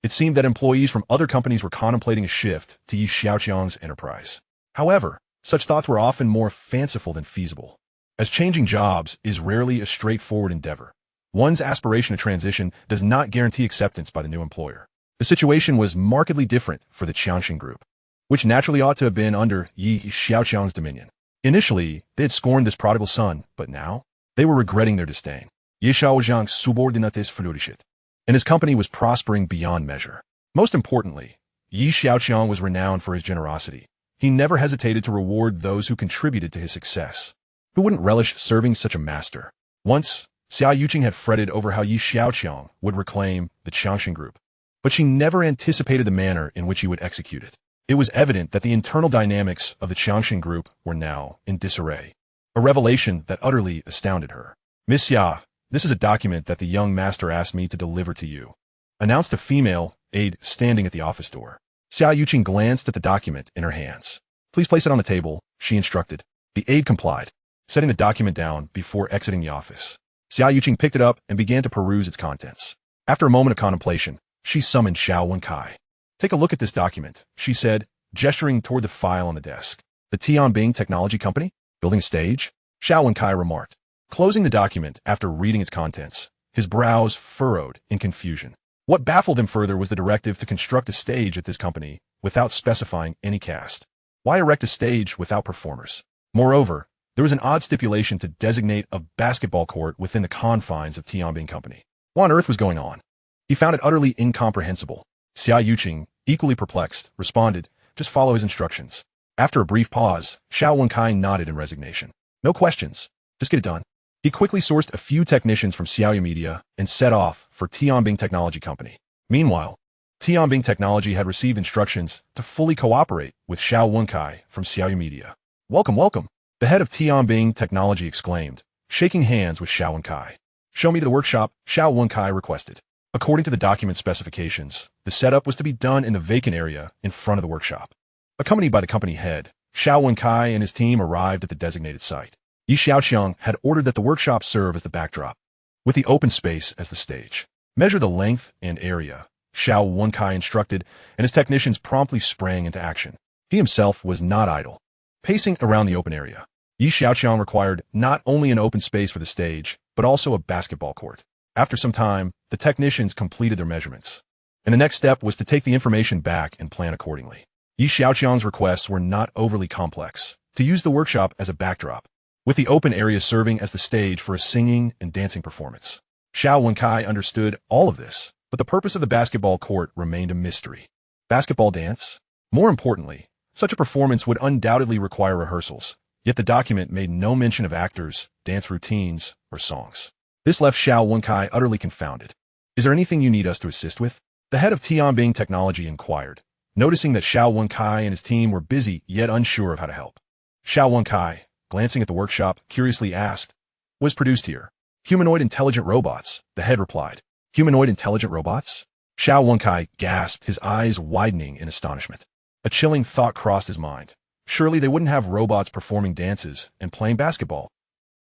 It seemed that employees from other companies were contemplating a shift to Yi Xiaoqiang's enterprise. However, such thoughts were often more fanciful than feasible. As changing jobs is rarely a straightforward endeavor, one's aspiration to transition does not guarantee acceptance by the new employer. The situation was markedly different for the Xia Group, which naturally ought to have been under Yi Xiaoqiang's dominion. Initially, they had scorned this prodigal son, but now they were regretting their disdain. Yi Xiaoqiang subordinates florishit, and his company was prospering beyond measure. Most importantly, Yi Xiaoqiang was renowned for his generosity. He never hesitated to reward those who contributed to his success. Who wouldn't relish serving such a master? Once, Xiaoqiang had fretted over how Yi Xiaoqiang would reclaim the Xia Group, but she never anticipated the manner in which he would execute it. It was evident that the internal dynamics of the Xia Group were now in disarray, a revelation that utterly astounded her. "Miss Xia, this is a document that the young master asked me to deliver to you," announced a female aide standing at the office door. Xiaoqiang glanced at the document in her hands. "Please place it on the table," she instructed. The aide complied, setting the document down before exiting the office. Xiaoqiang picked it up and began to peruse its contents. After a moment of contemplation, she summoned Xiao Wenkai. "Take a look at this document," she said, gesturing toward the file on the desk. "The Tianbing Technology Company? Building a stage?" Xiao Wenkai remarked. Closing the document after reading its contents, his brows furrowed in confusion. What baffled him further was the directive to construct a stage at this company without specifying any cast. Why erect a stage without performers? Moreover, there was an odd stipulation to designate a basketball court within the confines of Tianbing Company. What on earth was going on? He found it utterly incomprehensible. Xiaoqiang, equally perplexed, responded, "Just follow his instructions." After a brief pause, Xiao Wenkai nodded in resignation. "No questions. Just get it done." He quickly sourced a few technicians from Xiao Media and set off for Tianbing Technology Company. Meanwhile, Tianbing Technology had received instructions to fully cooperate with Xiao Wenkai from Xiao Media. "Welcome, welcome," the head of Tianbing Technology exclaimed, shaking hands with Xiao Wenkai. "Show me to the workshop," Xiao Wenkai requested. According to the document specifications, the setup was to be done in the vacant area in front of the workshop. Accompanied by the company head, Xiao Wenkai and his team arrived at the designated site. Yi Xiaoqiang had ordered that the workshop serve as the backdrop, with the open space as the stage. "Measure the length and area," Xiao Wenkai instructed, and his technicians promptly sprang into action. He himself was not idle. Pacing around the open area, Yi Xiaoqiang required not only an open space for the stage, but also a basketball court. After some time, the technicians completed their measurements, and the next step was to take the information back and plan accordingly. Yi Xiaoqiang's requests were not overly complex. To use the workshop as a backdrop, with the open area serving as the stage for a singing and dancing performance. Xiaoqiang understood all of this, but the purpose of the basketball court remained a mystery. Basketball dance? More importantly, such a performance would undoubtedly require rehearsals, yet the document made no mention of actors, dance routines, or songs. This left Xiaoqiang utterly confounded. Is there anything you need us to assist with? The head of Tianbing Technology inquired, noticing that Xiaoqiang and his team were busy yet unsure of how to help. Xiaoqiang, glancing at the workshop, curiously asked, "Was produced here?" "Humanoid intelligent robots," the head replied. "Humanoid intelligent robots?" Xiaoqiang gasped, his eyes widening in astonishment. A chilling thought crossed his mind. Surely they wouldn't have robots performing dances and playing basketball.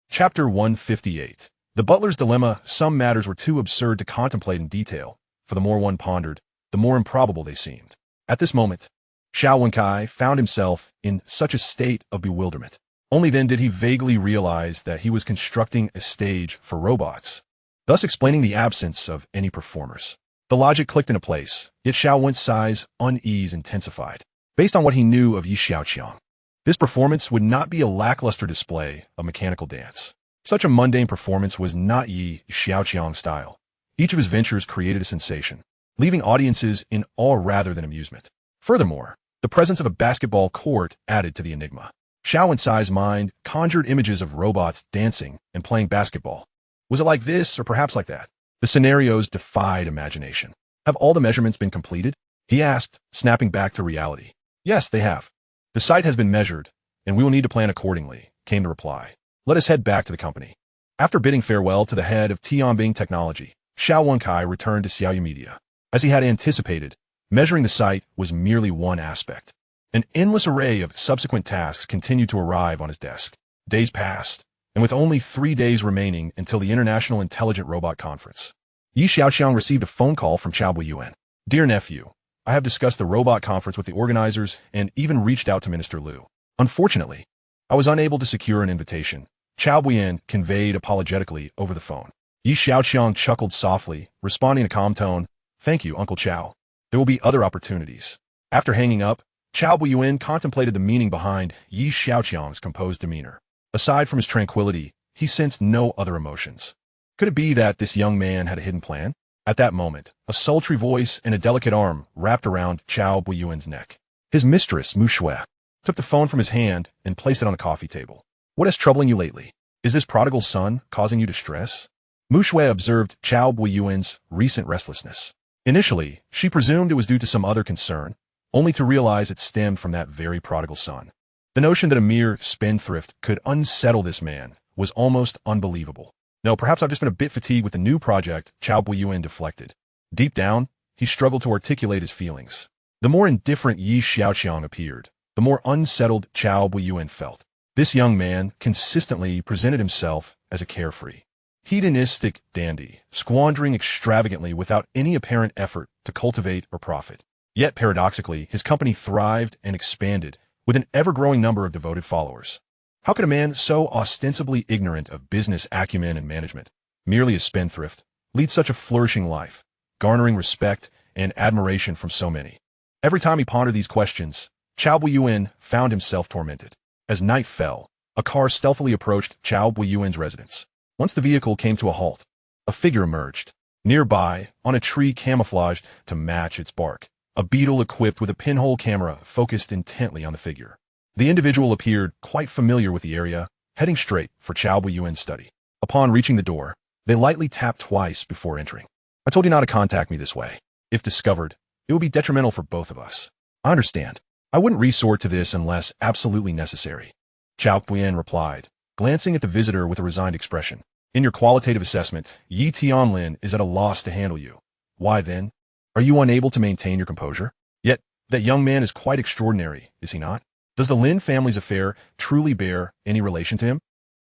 Chapter 158. The Butler's Dilemma. Some matters were too absurd to contemplate in detail, for the more one pondered, the more improbable they seemed. At this moment, Xiaoqiang found himself in such a state of bewilderment. Only then did he vaguely realize that he was constructing a stage for robots, thus explaining the absence of any performers. The logic clicked into place, yet Xiaoqiang's unease intensified. Based on what he knew of Xiaoqiang, this performance would not be a lackluster display of mechanical dance. Such a mundane performance was not Xiaoqiang's style. Each of his ventures created a sensation, leaving audiences in awe rather than amusement. Furthermore, the presence of a basketball court added to the enigma. Xiaoqiang's mind conjured images of robots dancing and playing basketball. Was it like this or perhaps like that? The scenarios defied imagination. Have all the measurements been completed? He asked, snapping back to reality. Yes, they have. The site has been measured, and we will need to plan accordingly, came the reply. Let us head back to the company. After bidding farewell to the head of Tianbing Technology, Xiaoqiang returned to Xiaoyu Media. As he had anticipated, measuring the site was merely one aspect. An endless array of subsequent tasks continued to arrive on his desk. Days passed, and with only 3 days remaining until the International Intelligent Robot Conference, Xiaoqiang received a phone call from Chao Buiyuan. Dear nephew, I have discussed the robot conference with the organizers and even reached out to Minister Liu. Unfortunately, I was unable to secure an invitation. Chao Buiyuan conveyed apologetically over the phone. Xiaoqiang chuckled softly, responding in a calm tone, Thank you, Uncle Chao. There will be other opportunities. After hanging up, Chao Buiyuan contemplated the meaning behind Xiaoqiang's composed demeanor. Aside from his tranquility, he sensed no other emotions. Could it be that this young man had a hidden plan? At that moment, a sultry voice and a delicate arm wrapped around Chao Buiyuan's neck. His mistress, Mu Shui, took the phone from his hand and placed it on the coffee table. What is troubling you lately? Is this prodigal son causing you distress? Mu Shui observed Chao Buiyuan's recent restlessness. Initially, she presumed it was due to some other concern, only to realize it stemmed from that very prodigal son. The notion that a mere spendthrift could unsettle this man was almost unbelievable. No, perhaps I've just been a bit fatigued with the new project, Chao Buiyuan deflected. Deep down, he struggled to articulate his feelings. The more indifferent Xiaoqiang appeared, the more unsettled Chao Buiyuan felt. This young man consistently presented himself as a carefree, hedonistic dandy, squandering extravagantly without any apparent effort to cultivate or profit. Yet, paradoxically, his company thrived and expanded with an ever-growing number of devoted followers. How could a man so ostensibly ignorant of business acumen and management, merely a spendthrift, lead such a flourishing life, garnering respect and admiration from so many? Every time he pondered these questions, Chao Buiyuan found himself tormented. As night fell, a car stealthily approached Chao Buiyuan's residence. Once the vehicle came to a halt, a figure emerged. Nearby, on a tree camouflaged to match its bark, a beetle equipped with a pinhole camera focused intently on the figure. The individual appeared quite familiar with the area, heading straight for Chao Buiyuan's study. Upon reaching the door, they lightly tapped twice before entering. I told you not to contact me this way. If discovered, it would be detrimental for both of us. I understand. I wouldn't resort to this unless absolutely necessary. Chao Buiyuan replied, glancing at the visitor with a resigned expression. In your qualitative assessment, Yi Tianlin is at a loss to handle you. Why then? Are you unable to maintain your composure? Yet, that young man is quite extraordinary, is he not? Does the Lin family's affair truly bear any relation to him?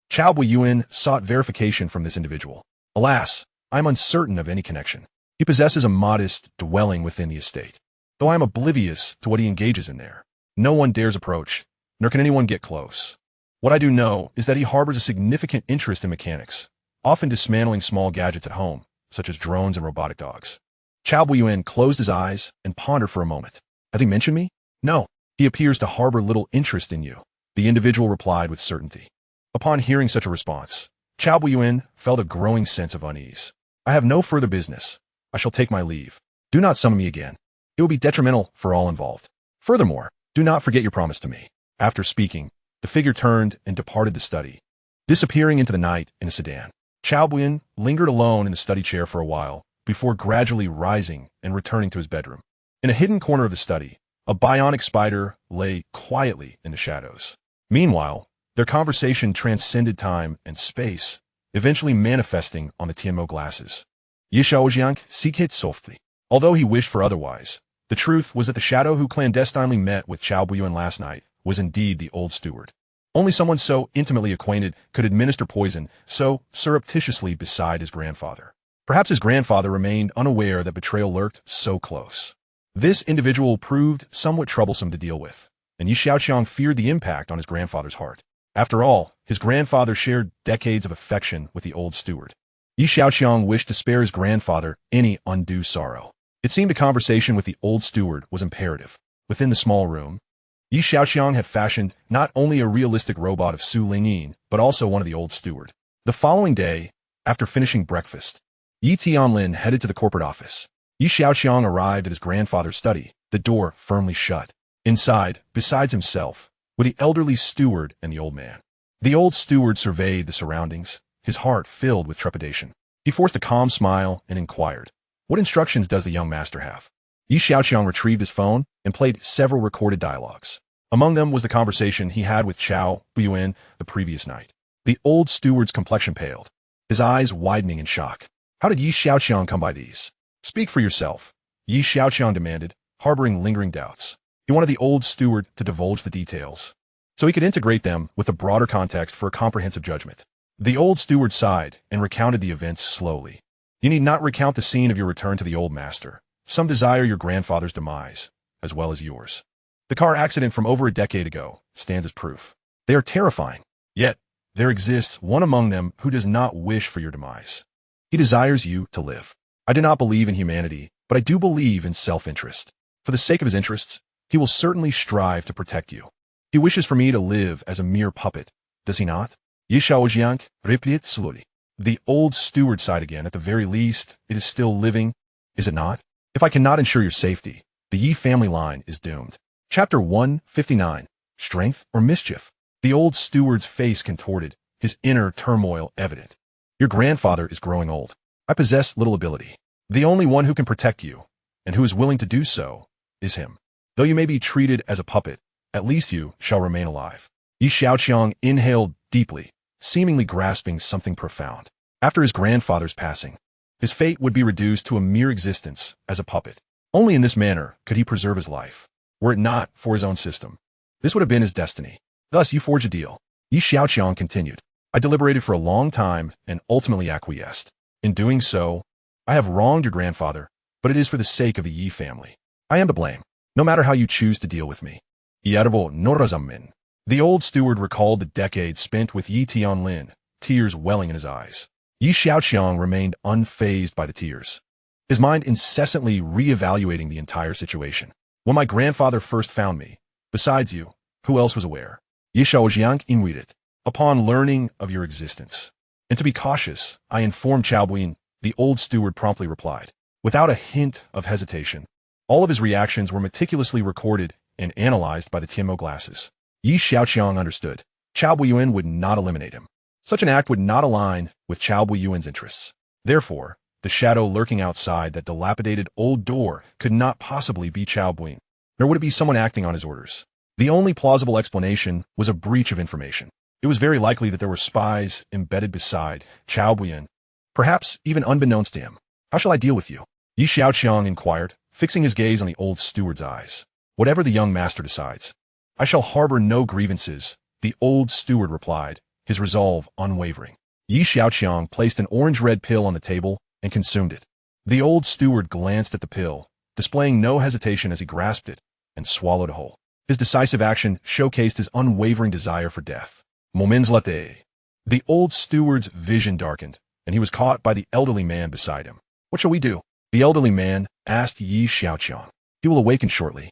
Chao Buiyuan sought verification from this individual. Alas, I am uncertain of any connection. He possesses a modest dwelling within the estate, though I am oblivious to what he engages in there. No one dares approach, nor can anyone get close. What I do know is that he harbors a significant interest in mechanics, often dismantling small gadgets at home, such as drones and robotic dogs. Chao Buiyuan closed his eyes and pondered for a moment. Has he mentioned me? No. He appears to harbor little interest in you, the individual replied with certainty. Upon hearing such a response, Chao Buiyuan felt a growing sense of unease. I have no further business. I shall take my leave. Do not summon me again. It will be detrimental for all involved. Furthermore, do not forget your promise to me. After speaking, the figure turned and departed the study, disappearing into the night in a sedan. Chao Buiyuan lingered alone in the study chair for a while, before gradually rising and returning to his bedroom. In a hidden corner of the study, a bionic spider lay quietly in the shadows. Meanwhile, their conversation transcended time and space, eventually manifesting on the Tianmo glasses. Xiaoqiang seeked softly. Although he wished for otherwise, the truth was that the shadow who clandestinely met with Chao Buiyuan last night was indeed the old steward. Only someone so intimately acquainted could administer poison so surreptitiously beside his grandfather. Perhaps his grandfather remained unaware that betrayal lurked so close. This individual proved somewhat troublesome to deal with, and Xiaoqiang feared the impact on his grandfather's heart. After all, his grandfather shared decades of affection with the old steward. Xiaoqiang wished to spare his grandfather any undue sorrow. It seemed a conversation with the old steward was imperative. Within the small room, Xiaoqiang had fashioned not only a realistic robot of Su Lingyin, but also one of the old steward. The following day, after finishing breakfast, Yi Tianlin headed to the corporate office. Xiaoqiang arrived at his grandfather's study, the door firmly shut. Inside, besides himself, were the elderly steward and the old man. The old steward surveyed the surroundings, his heart filled with trepidation. He forced a calm smile and inquired, "What instructions does the young master have?" Xiaoqiang retrieved his phone and played several recorded dialogues. Among them was the conversation he had with Chao Buiyuan the previous night. The old steward's complexion paled, his eyes widening in shock. How did Xiaoqiang come by these? Speak for yourself, Xiaoqiang demanded, harboring lingering doubts. He wanted the old steward to divulge the details, so he could integrate them with a broader context for a comprehensive judgment. The old steward sighed and recounted the events slowly. You need not recount the scene of your return to the old master. Some desire your grandfather's demise, as well as yours. The car accident from over a decade ago stands as proof. They are terrifying. Yet, there exists one among them who does not wish for your demise. He desires you to live. I do not believe in humanity, but I do believe in self-interest. For the sake of his interests, he will certainly strive to protect you. He wishes for me to live as a mere puppet, does he not? Xiaoqiang repeated slowly. The old steward sighed again. At the very least, it is still living, is it not? If I cannot ensure your safety, the Yi family line is doomed. Chapter 159. Strength or Mischief? The old steward's face contorted, his inner turmoil evident. Your grandfather is growing old. I possess little ability. The only one who can protect you, and who is willing to do so, is him. Though you may be treated as a puppet, at least you shall remain alive. Xiaoqiang inhaled deeply, seemingly grasping something profound. After his grandfather's passing, his fate would be reduced to a mere existence as a puppet. Only in this manner could he preserve his life. Were it not for his own system, this would have been his destiny. Thus you forged a deal. Xiaoqiang continued. I deliberated for a long time and ultimately acquiesced. In doing so, I have wronged your grandfather, but it is for the sake of the Yi family. I am to blame, no matter how you choose to deal with me. Ierbo norazamin. The old steward recalled the decades spent with Yi Tianlin, tears welling in his eyes. Xiaoqiang remained unfazed by the tears, his mind incessantly re-evaluating the entire situation. When my grandfather first found me, besides you, who else was aware? Xiaoqiang inwided. Upon learning of your existence, and to be cautious, I informed Chao Buiyuan, the old steward promptly replied. Without a hint of hesitation, all of his reactions were meticulously recorded and analyzed by the Tianmo glasses. Xiaoqiang understood. Chao Buiyuan would not eliminate him. Such an act would not align with Chao Buiyuan's interests. Therefore, the shadow lurking outside that dilapidated old door could not possibly be Chao Buiyuan, nor would it be someone acting on his orders. The only plausible explanation was a breach of information. It was very likely that there were spies embedded beside Chao Buiyuan, perhaps even unbeknownst to him. How shall I deal with you? Xiaoqiang inquired, fixing his gaze on the old steward's eyes. Whatever the young master decides, I shall harbor no grievances, the old steward replied, his resolve unwavering. Xiaoqiang placed an orange-red pill on the table and consumed it. The old steward glanced at the pill, displaying no hesitation as he grasped it and swallowed it whole. His decisive action showcased his unwavering desire for death. Moments later, the old steward's vision darkened, and he was caught by the elderly man beside him. What shall we do? The elderly man asked Xiaoqiang. He will awaken shortly.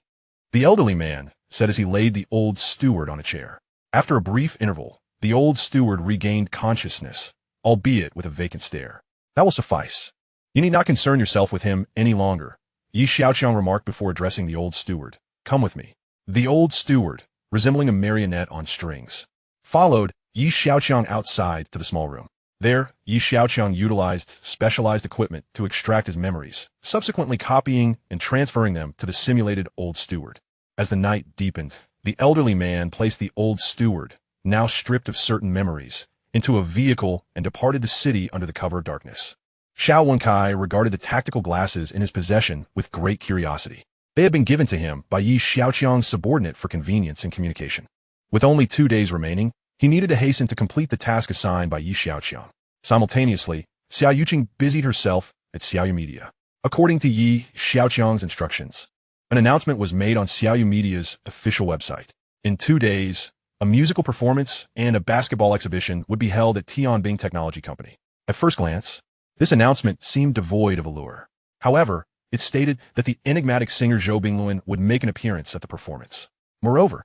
The elderly man said as he laid the old steward on a chair. After a brief interval, the old steward regained consciousness, albeit with a vacant stare. That will suffice. You need not concern yourself with him any longer, Xiaoqiang remarked before addressing the old steward. Come with me. The old steward, resembling a marionette on strings, followed Xiaoqiang outside to the small room. There, Xiaoqiang utilized specialized equipment to extract his memories, subsequently copying and transferring them to the simulated old steward. As the night deepened, the elderly man placed the old steward, now stripped of certain memories, into a vehicle and departed the city under the cover of darkness. Xiaoqiang regarded the tactical glasses in his possession with great curiosity. They had been given to him by Xiaoqiang's subordinate for convenience in communication. With only 2 days remaining, he needed to hasten to complete the task assigned by Xiaoqiang. Simultaneously, Xiaoqiang busied herself at Xiaoyu Media. According to Xiaoqiang's instructions, an announcement was made on Xiaoyu Media's official website. In 2 days, a musical performance and a basketball exhibition would be held at Tianbing Technology Company. At first glance, this announcement seemed devoid of allure. However, it stated that the enigmatic singer Zhou Bingluan would make an appearance at the performance. Moreover,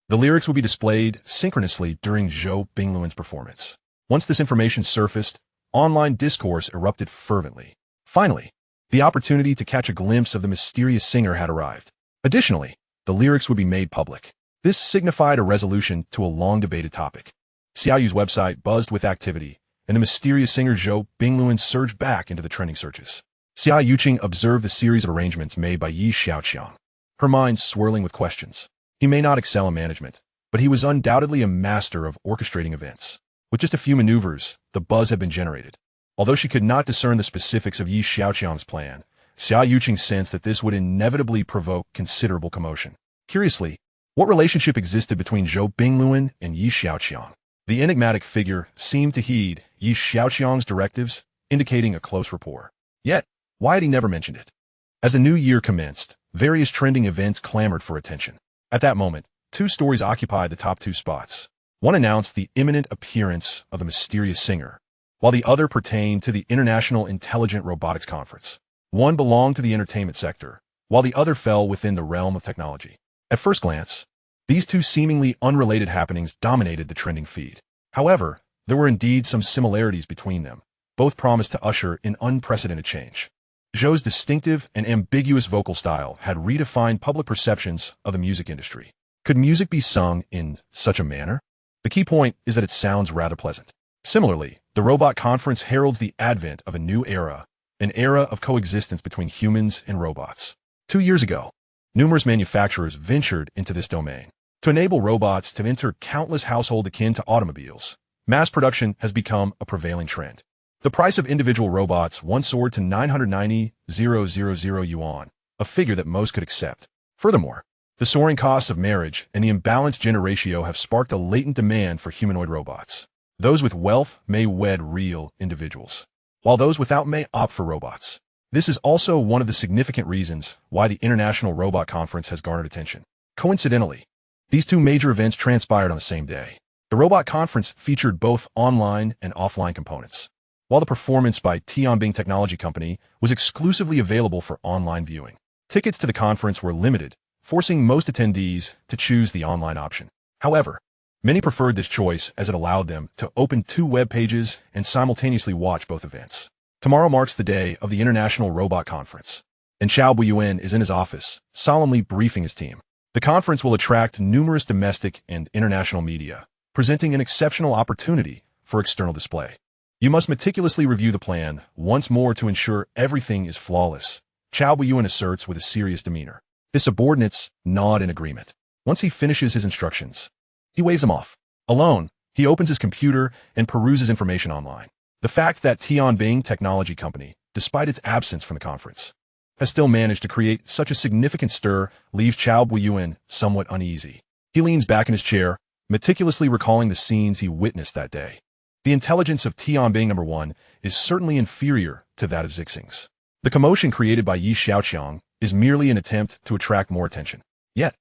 the lyrics would be displayed synchronously during Zhou Bingluan's performance. Once this information surfaced, online discourse erupted fervently. Finally, the opportunity to catch a glimpse of the mysterious singer had arrived. Additionally, the lyrics would be made public. This signified a resolution to a long-debated topic. Xiaoyu's website buzzed with activity, and the mysterious singer Zhou Bingluan surged back into the trending searches. Xiaoqiang observed the series of arrangements made by Xiaoqiang, her mind swirling with questions. He may not excel in management, but he was undoubtedly a master of orchestrating events. With just a few maneuvers, the buzz had been generated. Although she could not discern the specifics of Xiaoqiang's plan, Xiaoqiang sensed that this would inevitably provoke considerable commotion. Curiously, what relationship existed between Zhou Bingluan and Xiaoqiang? The enigmatic figure seemed to heed Xiaoqiang's directives, indicating a close rapport. Yet, why had he never mentioned it? As the new year commenced, various trending events clamored for attention. At that moment, 2 stories occupied the top 2 spots. One announced the imminent appearance of the mysterious singer, while the other pertained to the International Intelligent Robotics Conference. One belonged to the entertainment sector, while the other fell within the realm of technology. At first glance, these 2 seemingly unrelated happenings dominated the trending feed. However, there were indeed some similarities between them. Both promised to usher in unprecedented change. Zhou's distinctive and ambiguous vocal style had redefined public perceptions of the music industry. Could music be sung in such a manner? The key point is that it sounds rather pleasant. Similarly, the robot conference heralds the advent of a new era, an era of coexistence between humans and robots. 2 years ago, numerous manufacturers ventured into this domain. To enable robots to enter countless households akin to automobiles, mass production has become a prevailing trend. The price of individual robots once soared to 990,000 yuan, a figure that most could accept. Furthermore, the soaring costs of marriage and the imbalanced gender ratio have sparked a latent demand for humanoid robots. Those with wealth may wed real individuals, while those without may opt for robots. This is also one of the significant reasons why the International Robot Conference has garnered attention. Coincidentally, these 2 major events transpired on the same day. The Robot Conference featured both online and offline components, while the performance by Tianbing Technology Company was exclusively available for online viewing. Tickets to the conference were limited, forcing most attendees to choose the online option. However, many preferred this choice as it allowed them to open 2 web pages and simultaneously watch both events. Tomorrow marks the day of the International Robot Conference, and Xiao Buyuan is in his office, solemnly briefing his team. The conference will attract numerous domestic and international media, presenting an exceptional opportunity for external display. You must meticulously review the plan once more to ensure everything is flawless, Xiao Buyuan asserts with a serious demeanor. His subordinates nod in agreement. Once he finishes his instructions, he waves them off. Alone, he opens his computer and peruses information online. The fact that Tianbing Technology Company, despite its absence from the conference, has still managed to create such a significant stir leaves Xiao Buyuan somewhat uneasy. He leans back in his chair, meticulously recalling the scenes he witnessed that day. The intelligence of Tianbing No. 1 is certainly inferior to that of Xixing's. The commotion created by Xiaoqiang is merely an attempt to attract more attention. Yet,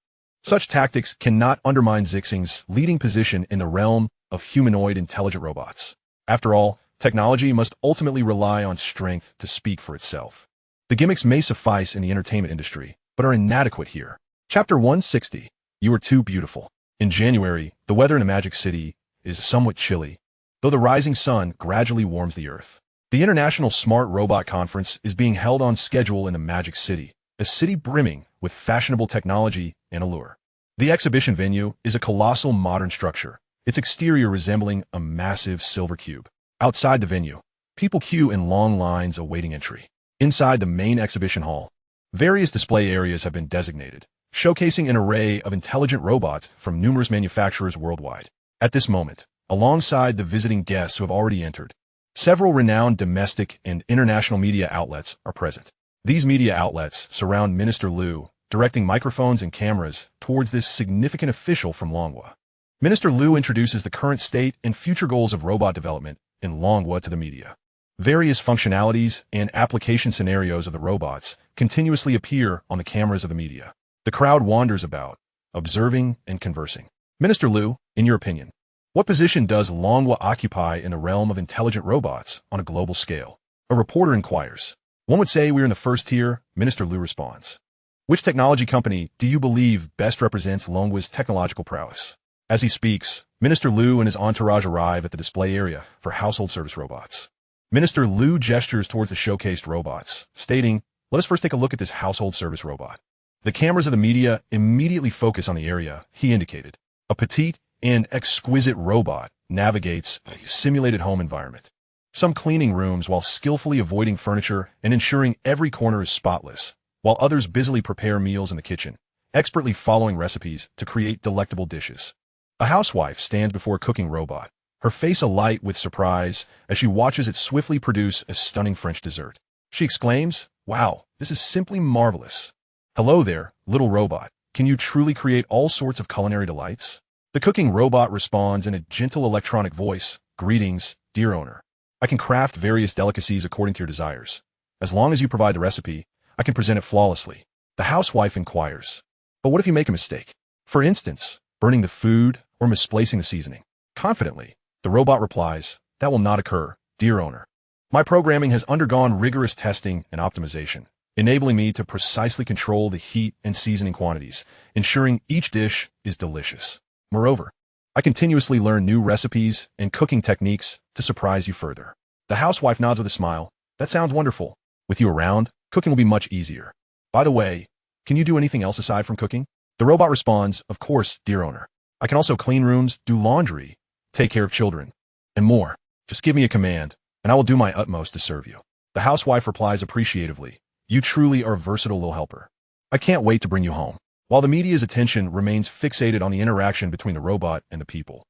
such tactics cannot undermine Xixing's leading position in the realm of humanoid intelligent robots. After all, technology must ultimately rely on strength to speak for itself. The gimmicks may suffice in the entertainment industry, but are inadequate here. Chapter 160. You are too beautiful. In January, the weather in the Magic City is somewhat chilly, though the rising sun gradually warms the earth. The International Smart Robot Conference is being held on schedule in the Magic City, a city brimming with fashionable technology and allure. The exhibition venue is a colossal modern structure, its exterior resembling a massive silver cube. Outside the venue, people queue in long lines awaiting entry. Inside the main exhibition hall, various display areas have been designated, showcasing an array of intelligent robots from numerous manufacturers worldwide. At this moment, alongside the visiting guests who have already entered, several renowned domestic and international media outlets are present. These media outlets surround Minister Liu, directing microphones and cameras towards this significant official from Longhua. Minister Liu introduces the current state and future goals of robot development in Longhua to the media. Various functionalities and application scenarios of the robots continuously appear on the cameras of the media. The crowd wanders about, observing and conversing. Minister Liu, in your opinion, what position does Longhua occupy in the realm of intelligent robots on a global scale? A reporter inquires. One would say we're in the first tier, Minister Liu responds. Which technology company do you believe best represents Longhua's technological prowess? As he speaks, Minister Liu and his entourage arrive at the display area for household service robots. Minister Liu gestures towards the showcased robots, stating, "Let us first take a look at this household service robot." The cameras of the media immediately focus on the area he indicated. A petite and exquisite robot navigates a simulated home environment. Some cleaning rooms while skillfully avoiding furniture and ensuring every corner is spotless, while others busily prepare meals in the kitchen, expertly following recipes to create delectable dishes. A housewife stands before a cooking robot, her face alight with surprise as she watches it swiftly produce a stunning French dessert. She exclaims, "Wow, this is simply marvelous." "Hello there, little robot. Can you truly create all sorts of culinary delights?" The cooking robot responds in a gentle electronic voice, "Greetings, dear owner. I can craft various delicacies according to your desires. As long as you provide the recipe, I can present it flawlessly." The housewife inquires, "But what if you make a mistake? For instance, burning the food or misplacing the seasoning?" Confidently, the robot replies, "That will not occur, dear owner. My programming has undergone rigorous testing and optimization, enabling me to precisely control the heat and seasoning quantities, ensuring each dish is delicious. Moreover, I continuously learn new recipes and cooking techniques to surprise you further." The housewife nods with a smile. "That sounds wonderful. With you around, cooking will be much easier. By the way, can you do anything else aside from cooking?" The robot responds, "Of course, dear owner. I can also clean rooms, do laundry, take care of children, and more. Just give me a command, and I will do my utmost to serve you." The housewife replies appreciatively, "You truly are a versatile little helper. I can't wait to bring you home." While the media's attention remains fixated on the interaction between the robot and the people,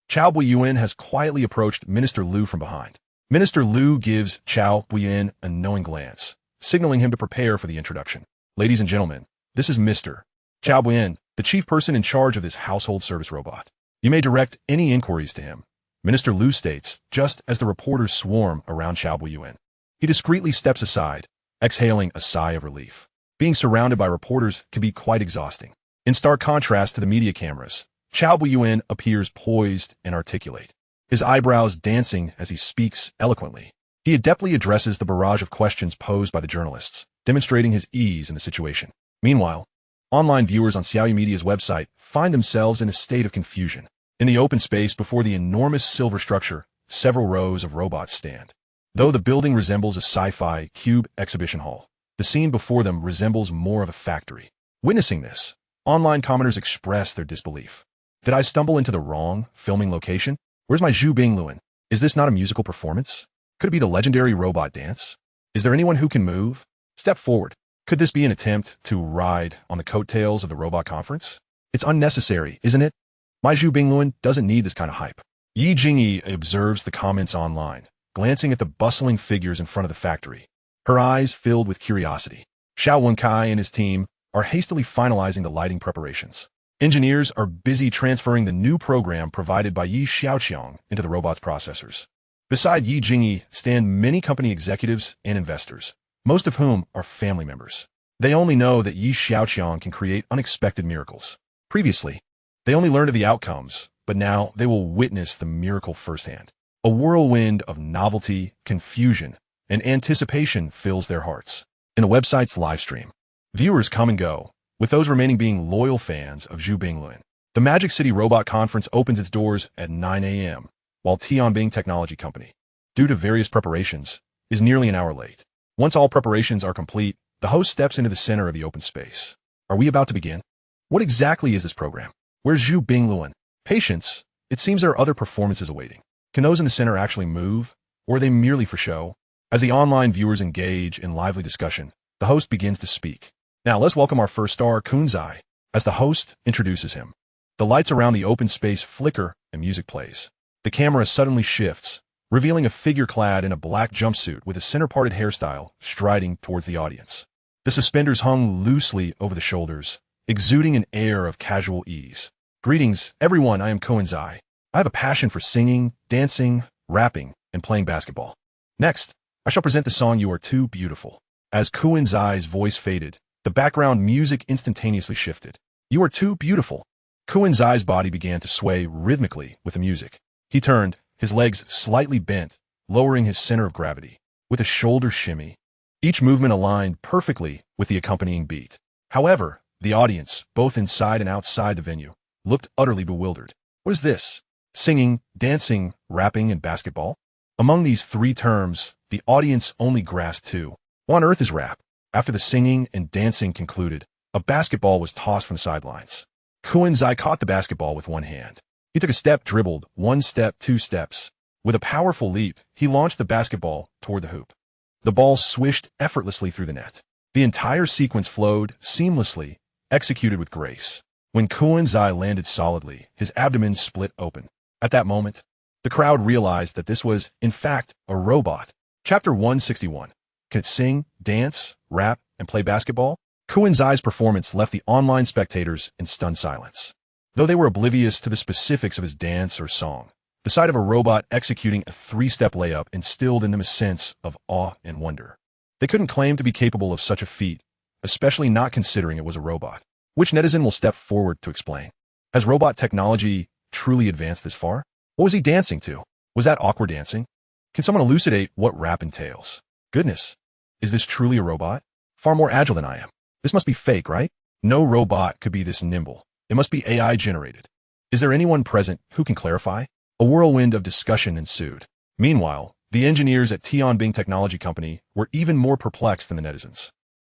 Chao Buiyuan has quietly approached Minister Liu from behind. Minister Liu gives Chao Buiyuan a knowing glance, signaling him to prepare for the introduction. "Ladies and gentlemen, this is Mr. Chao Buiyuan, the chief person in charge of this household service robot. You may direct any inquiries to him," Minister Liu states, just as the reporters swarm around Chao Buiyuan. He discreetly steps aside, exhaling a sigh of relief. Being surrounded by reporters can be quite exhausting. In stark contrast to the media cameras, Chao Buiyuan appears poised and articulate, his eyebrows dancing as he speaks eloquently. He adeptly addresses the barrage of questions posed by the journalists, demonstrating his ease in the situation. Meanwhile, online viewers on Xiaoyi Media's website find themselves in a state of confusion. In the open space before the enormous silver structure, several rows of robots stand. Though the building resembles a sci-fi cube exhibition hall, the scene before them resembles more of a factory. Witnessing this, online commenters express their disbelief. Did I stumble into the wrong filming location? Where's my Zhu Bingluan? Is this not a musical performance? Could it be the legendary robot dance? Is there anyone who can move? Step forward. Could this be an attempt to ride on the coattails of the robot conference? It's unnecessary, isn't it? My Zhu Bingluan doesn't need this kind of hype. Yi Jingyi observes the comments online, glancing at the bustling figures in front of the factory, her eyes filled with curiosity. Xiao Wenkai and his team are hastily finalizing the lighting preparations. Engineers are busy transferring the new program provided by Yi Xiaoqiang into the robot's processors. Beside Yi Jingyi stand many company executives and investors, most of whom are family members. They only know that Yi Xiaoqiang can create unexpected miracles. Previously, they only learned of the outcomes, but now they will witness the miracle firsthand. A whirlwind of novelty, confusion, and anticipation fills their hearts. In the website's live stream, viewers come and go, with those remaining being loyal fans of Zhu Bingluan. The Magic City Robot Conference opens its doors at 9 a.m., while Tianbing Technology Company, due to various preparations, is nearly an hour late. Once all preparations are complete, the host steps into the center of the open space. Are we about to begin? What exactly is this program? Where's Zhu Bingluan? Patience. It seems there are other performances awaiting. Can those in the center actually move, or are they merely for show? As the online viewers engage in lively discussion, the host begins to speak. Now let's welcome our first star, Kunzai, as the host introduces him. The lights around the open space flicker and music plays. The camera suddenly shifts, revealing a figure clad in a black jumpsuit with a center-parted hairstyle striding towards the audience. The suspenders hung loosely over the shoulders, exuding an air of casual ease. Greetings, everyone, I am Kunzai. I have a passion for singing, dancing, rapping, and playing basketball. Next, I shall present the song You Are Too Beautiful. As Kunzai's voice faded, the background music instantaneously shifted. You are too beautiful. Kunzai's body began to sway rhythmically with the music. He turned, his legs slightly bent, lowering his center of gravity. With a shoulder shimmy, each movement aligned perfectly with the accompanying beat. However, the audience, both inside and outside the venue, looked utterly bewildered. What is this? Singing, dancing, rapping, and basketball? Among these three terms, the audience only grasped two. What on earth is rap? After the singing and dancing concluded, a basketball was tossed from the sidelines. Kunzai caught the basketball with one hand. He took a step, dribbled, one step, two steps. With a powerful leap, he launched the basketball toward the hoop. The ball swished effortlessly through the net. The entire sequence flowed seamlessly, executed with grace. When Kunzai landed solidly, his abdomen split open. At that moment, the crowd realized that this was, in fact, a robot. Chapter 161. Can it sing, dance, rap, and play basketball? Kunzai's performance left the online spectators in stunned silence. Though they were oblivious to the specifics of his dance or song, the sight of a robot executing a three-step layup instilled in them a sense of awe and wonder. They couldn't claim to be capable of such a feat, especially not considering it was a robot. Which netizen will step forward to explain? Has robot technology truly advanced this far? What was he dancing to? Was that awkward dancing? Can someone elucidate what rap entails? Goodness, is this truly a robot? Far more agile than I am. This must be fake, right? No robot could be this nimble. It must be AI generated. Is there anyone present who can clarify? A whirlwind of discussion ensued. Meanwhile, the engineers at Tianbing Technology Company were even more perplexed than the netizens.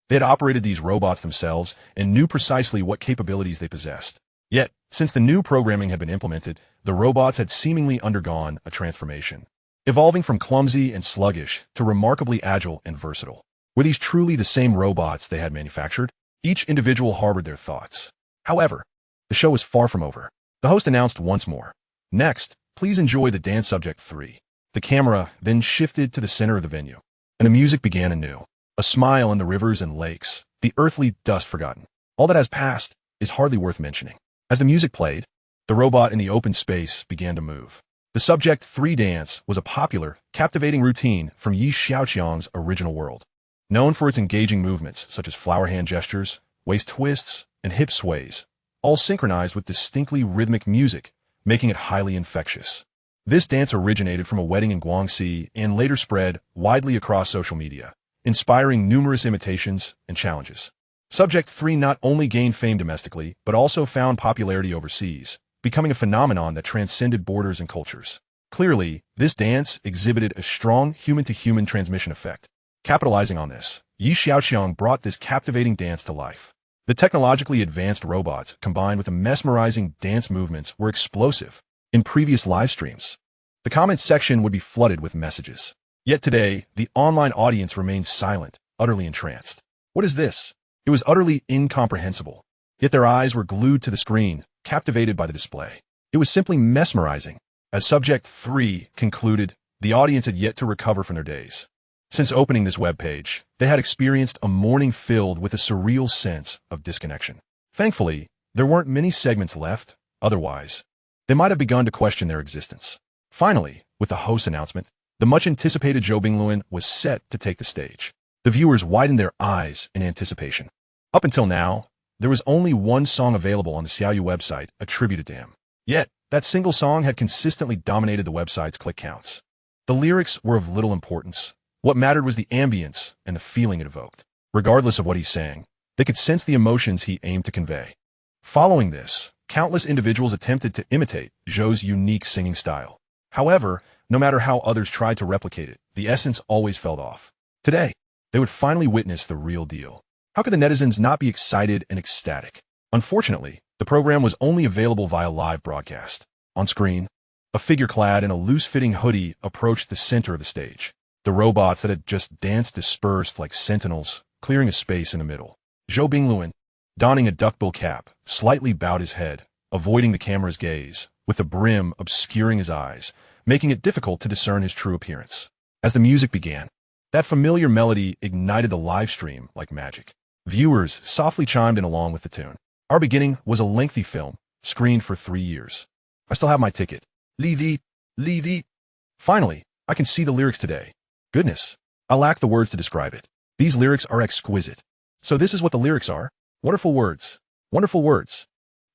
They had operated these robots themselves and knew precisely what capabilities they possessed. Yet, since the new programming had been implemented, the robots had seemingly undergone a transformation, evolving from clumsy and sluggish to remarkably agile and versatile. Were these truly the same robots they had manufactured? Each individual harbored their thoughts. However, the show was far from over. The host announced once more. Next, please enjoy the dance subject 3. The camera then shifted to the center of the venue, and the music began anew. A smile in the rivers and lakes, the earthly dust forgotten. All that has passed is hardly worth mentioning. As the music played, the robot in the open space began to move. The subject 3 dance was a popular, captivating routine from Xiaoqiang's original world. Known for its engaging movements such as flower hand gestures, waist twists, and hip sways, all synchronized with distinctly rhythmic music, making it highly infectious. This dance originated from a wedding in Guangxi and later spread widely across social media, inspiring numerous imitations and challenges. Subject 3 not only gained fame domestically, but also found popularity overseas, becoming a phenomenon that transcended borders and cultures. Clearly, this dance exhibited a strong human-to-human transmission effect. Capitalizing on this, Xiaoqiang brought this captivating dance to life. The technologically advanced robots, combined with the mesmerizing dance movements, were explosive. In previous live streams, the comments section would be flooded with messages. Yet today, the online audience remained silent, utterly entranced. What is this? It was utterly incomprehensible. Yet their eyes were glued to the screen, captivated by the display. It was simply mesmerizing. As subject 3 concluded, the audience had yet to recover from their daze. Since opening this webpage, they had experienced a morning filled with a surreal sense of disconnection. Thankfully, there weren't many segments left. Otherwise, they might have begun to question their existence. Finally, with the host's announcement, the much-anticipated Zhou Bingluan was set to take the stage. The viewers widened their eyes in anticipation. Up until now, there was only one song available on the Xiaoyu website attributed to him. Yet, that single song had consistently dominated the website's click counts. The lyrics were of little importance. What mattered was the ambience and the feeling it evoked. Regardless of what he sang, they could sense the emotions he aimed to convey. Following this, Countless individuals attempted to imitate Zhou's unique singing style. However, no matter how others tried to replicate it, the essence always fell off. Today, they would finally witness the real deal. How could the netizens not be excited and ecstatic? Unfortunately, the program was only available via live broadcast. On screen, a figure clad in a loose-fitting hoodie approached the center of the stage. The robots that had just danced dispersed like sentinels, clearing a space in the middle. Zhou Bingluan, donning a duckbill cap, slightly bowed his head, avoiding the camera's gaze, with the brim obscuring his eyes, making it difficult to discern his true appearance. As the music began, that familiar melody ignited the live stream like magic. Viewers softly chimed in along with the tune. Our beginning was a lengthy film, screened for 3 years. I still have my ticket. Li. Finally, I can see the lyrics today. Goodness, I lack the words to describe it. These lyrics are exquisite. So this is what the lyrics are? Wonderful words. Wonderful words.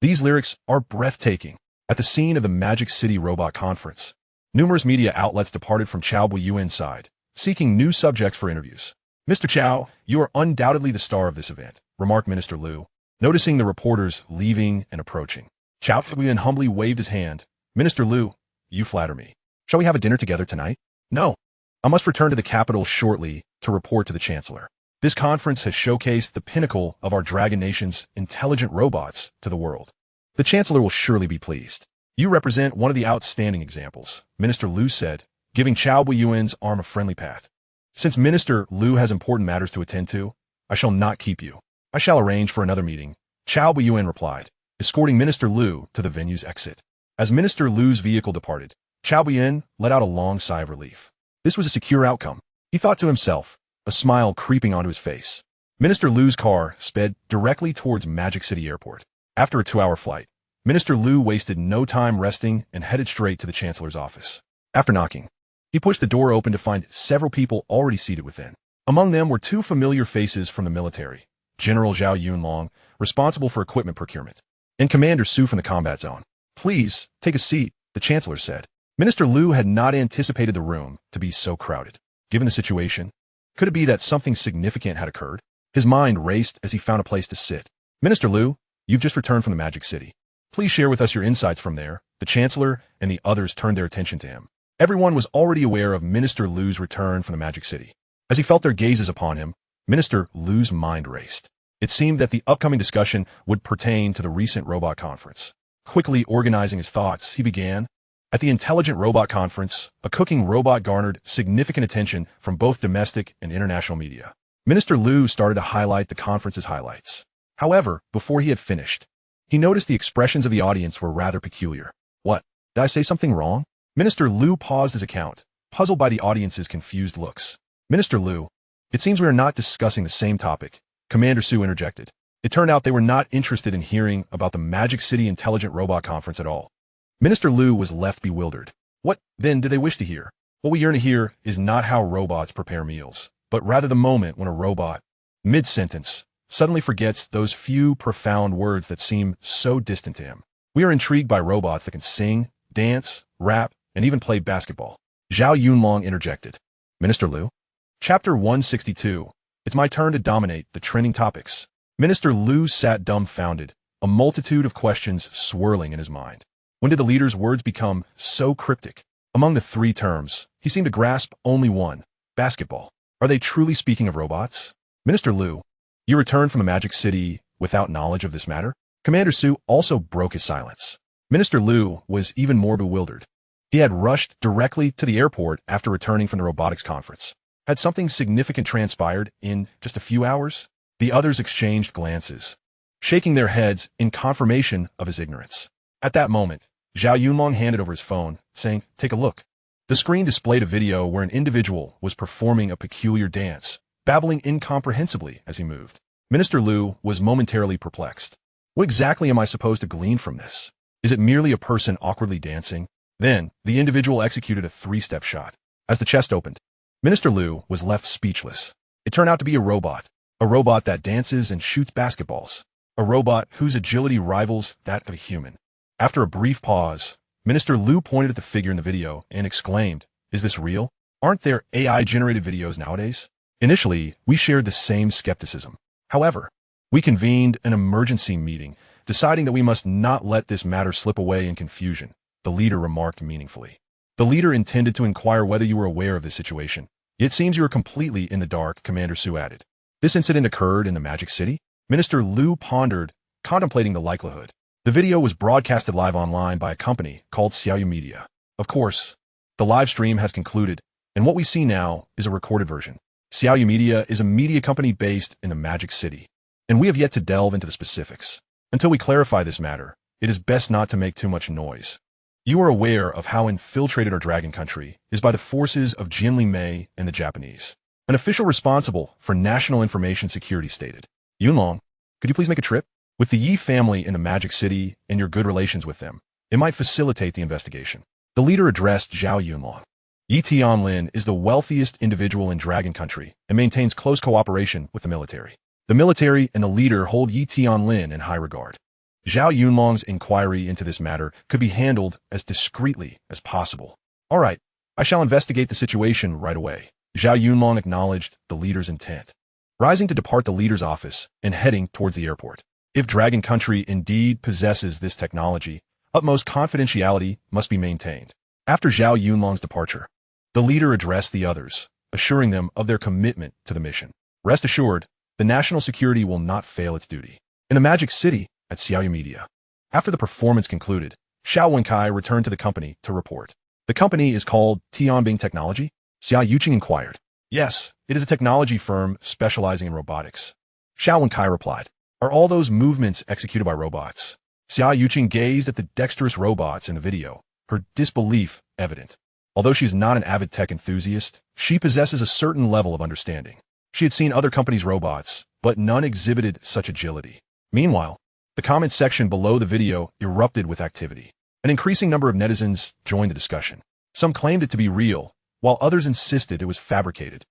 These lyrics are breathtaking. At the scene of the Magic City Robot Conference, numerous media outlets departed from Xiao Guiyuan's side, seeking new subjects for interviews. Mr. Xiao, you are undoubtedly the star of this event, remarked Minister Liu, noticing the reporters leaving and approaching. Xiao Guiyuan humbly waved his hand. Minister Liu, you flatter me. Shall we have a dinner together tonight? No. I must return to the capital shortly to report to the Chancellor. This conference has showcased the pinnacle of our Dragon Nation's intelligent robots to the world. The Chancellor will surely be pleased. You represent one of the outstanding examples, Minister Liu said, giving Xiao Guiyuan's arm a friendly pat. Since Minister Liu has important matters to attend to, I shall not keep you. I shall arrange for another meeting, Xiao Guiyuan replied, escorting Minister Liu to the venue's exit. As Minister Liu's vehicle departed, Xiao Guiyuan let out a long sigh of relief. This was a secure outcome, he thought to himself, a smile creeping onto his face. Minister Liu's car sped directly towards Magic City Airport. After a 2-hour flight, Minister Liu wasted no time resting and headed straight to the Chancellor's office. After knocking, he pushed the door open to find several people already seated within. Among them were 2 familiar faces from the military, General Zhao Yunlong, responsible for equipment procurement, and Commander Su from the combat zone. Please, take a seat, the Chancellor said. Minister Liu had not anticipated the room to be so crowded. Given the situation, could it be that something significant had occurred? His mind raced as he found a place to sit. Minister Liu, you've just returned from the Magic City. Please share with us your insights from there. The Chancellor and the others turned their attention to him. Everyone was already aware of Minister Liu's return from the Magic City. As he felt their gazes upon him, Minister Liu's mind raced. It seemed that the upcoming discussion would pertain to the recent robot conference. Quickly organizing his thoughts, he began. At the Intelligent Robot Conference, a cooking robot garnered significant attention from both domestic and international media. Minister Liu started to highlight the conference's highlights. However, before he had finished, he noticed the expressions of the audience were rather peculiar. What? Did I say something wrong? Minister Liu paused his account, puzzled by the audience's confused looks. Minister Liu, it seems we are not discussing the same topic, Commander Su interjected. It turned out they were not interested in hearing about the Magic City Intelligent Robot Conference at all. Minister Liu was left bewildered. What, then, do they wish to hear? What we yearn to hear is not how robots prepare meals, but rather the moment when a robot, mid-sentence, suddenly forgets those few profound words that seem so distant to him. We are intrigued by robots that can sing, dance, rap, and even play basketball. Zhao Yunlong interjected. Minister Liu? Chapter 162. It's my turn to dominate the trending topics. Minister Liu sat dumbfounded, a multitude of questions swirling in his mind. When did the leader's words become so cryptic? Among the 3 terms, he seemed to grasp only one, basketball. Are they truly speaking of robots? Minister Liu, you returned from the Magic City without knowledge of this matter? Commander Su also broke his silence. Minister Liu was even more bewildered. He had rushed directly to the airport after returning from the robotics conference. Had something significant transpired in just a few hours? The others exchanged glances, shaking their heads in confirmation of his ignorance. At that moment, Zhao Yunlong handed over his phone, saying, "Take a look." The screen displayed a video where an individual was performing a peculiar dance, babbling incomprehensibly as he moved. Minister Liu was momentarily perplexed. What exactly am I supposed to glean from this? Is it merely a person awkwardly dancing? Then, the individual executed a 3-step shot. As the chest opened, Minister Liu was left speechless. It turned out to be a robot that dances and shoots basketballs, a robot whose agility rivals that of a human. After a brief pause, Minister Liu pointed at the figure in the video and exclaimed, "Is this real? Aren't there AI-generated videos nowadays?" Initially, we shared the same skepticism. However, we convened an emergency meeting Deciding that we must not let this matter slip away in confusion, the leader remarked meaningfully. The leader intended to inquire whether you were aware of this situation. It seems you are completely in the dark, Commander Su added. This incident occurred in the Magic City? Minister Liu pondered, contemplating the likelihood. The video was broadcasted live online by a company called Xiaoqiang Media. Of course, the live stream has concluded, and what we see now is a recorded version. Xiaoqiang Media is a media company based in the Magic City, and we have yet to delve into the specifics. Until we clarify this matter, it is best not to make too much noise. You are aware of how infiltrated our dragon country is by the forces of Jinli Mei and the Japanese. An official responsible for national information security stated, Yunlong, could you please make a trip? With the Yi family in the Magic City and your good relations with them, it might facilitate the investigation. The leader addressed Zhao Yunlong. Yi Tianlin is the wealthiest individual in Dragon Country and maintains close cooperation with the military. The military and the leader hold Yi Tianlin in high regard. Zhao Yunlong's inquiry into this matter could be handled as discreetly as possible. All right, I shall investigate the situation right away. Zhao Yunlong acknowledged the leader's intent, rising to depart the leader's office and heading towards the airport. If Dragon Country indeed possesses this technology, utmost confidentiality must be maintained. After Zhao Yunlong's departure, the leader addressed the others, assuring them of their commitment to the mission. Rest assured, the national security will not fail its duty. In the Magic City, at Xiaoqiang Media. After the performance concluded, Xiaoqiang returned to the company to report. The company is called Tianbing Technology? Xiaoqiang inquired. Yes, it is a technology firm specializing in robotics. Xiaoqiang replied. Are all those movements executed by robots? Xiaoqiang gazed at the dexterous robots in the video, her disbelief evident. Although she is not an avid tech enthusiast, she possesses a certain level of understanding. She had seen other companies' robots, but none exhibited such agility. Meanwhile, the comment section below the video erupted with activity. An increasing number of netizens joined the discussion. Some claimed it to be real, while others insisted it was fabricated.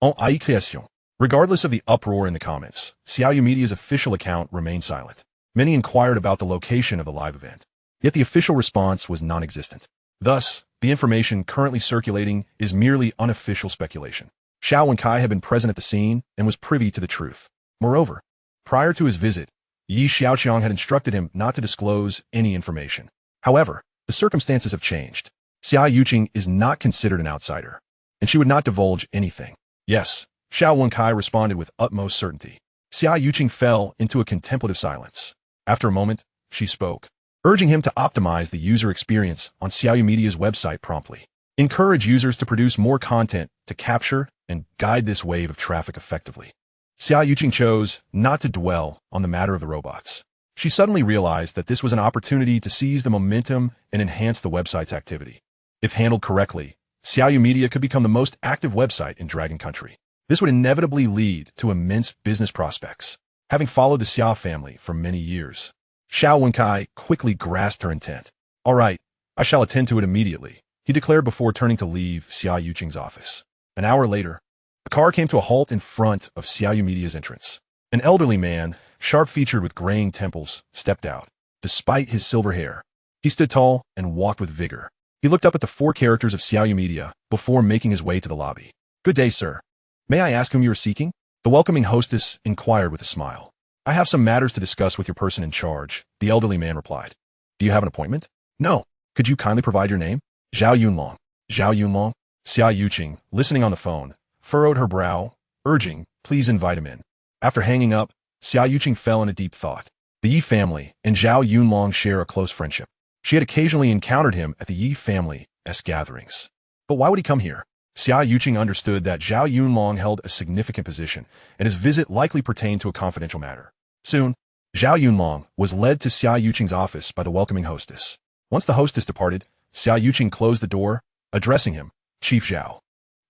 En création. Regardless of the uproar in the comments, Xiaoqiang Media's official account remained silent. Many inquired about the location of the live event, yet the official response was non-existent. Thus, the information currently circulating is merely unofficial speculation. Xiaoqiang had been present at the scene and was privy to the truth. Moreover, prior to his visit, Xiaoqiang had instructed him not to disclose any information. However, the circumstances have changed. Xiaoqiang is not considered an outsider, and she would not divulge anything. Yes, Xiaoqiang responded with utmost certainty. Xiaoqiang fell into a contemplative silence. After a moment, she spoke, urging him to optimize the user experience on Xiaoqiang Media's website promptly. Encourage users to produce more content to capture and guide this wave of traffic effectively. Xiaoqiang chose not to dwell on the matter of the robots. She suddenly realized that this was an opportunity to seize the momentum and enhance the website's activity. If handled correctly, Xiaoqiang Media could become the most active website in Dragon Country. This would inevitably lead to immense business prospects. Having followed the Xia family for many years, Xiaoqiang quickly grasped her intent. All right, I shall attend to it immediately, he declared before turning to leave Xiaoqiang's office. An hour later, a car came to a halt in front of Xiaoqiang Media's entrance. An elderly man, sharp-featured with graying temples, stepped out. Despite his silver hair, he stood tall and walked with vigor. He looked up at the four characters of Xiaoqiang Media before making his way to the lobby. Good day, sir. May I ask whom you are seeking? The welcoming hostess inquired with a smile. I have some matters to discuss with your person in charge, the elderly man replied. Do you have an appointment? No. Could you kindly provide your name? Zhao Yunlong. Zhao Yunlong? Xiaoqiang, listening on the phone, furrowed her brow, urging, please invite him in. After hanging up, Xiaoqiang fell in a deep thought. The Yi family and Zhao Yunlong share a close friendship. She had occasionally encountered him at the Yi family's gatherings. But why would he come here? Xiaoqiang understood that Zhao Yunlong held a significant position, and his visit likely pertained to a confidential matter. Soon, Zhao Yunlong was led to Xiaoqiang's office by the welcoming hostess. Once the hostess departed, Xiaoqiang closed the door, addressing him, Chief Zhao.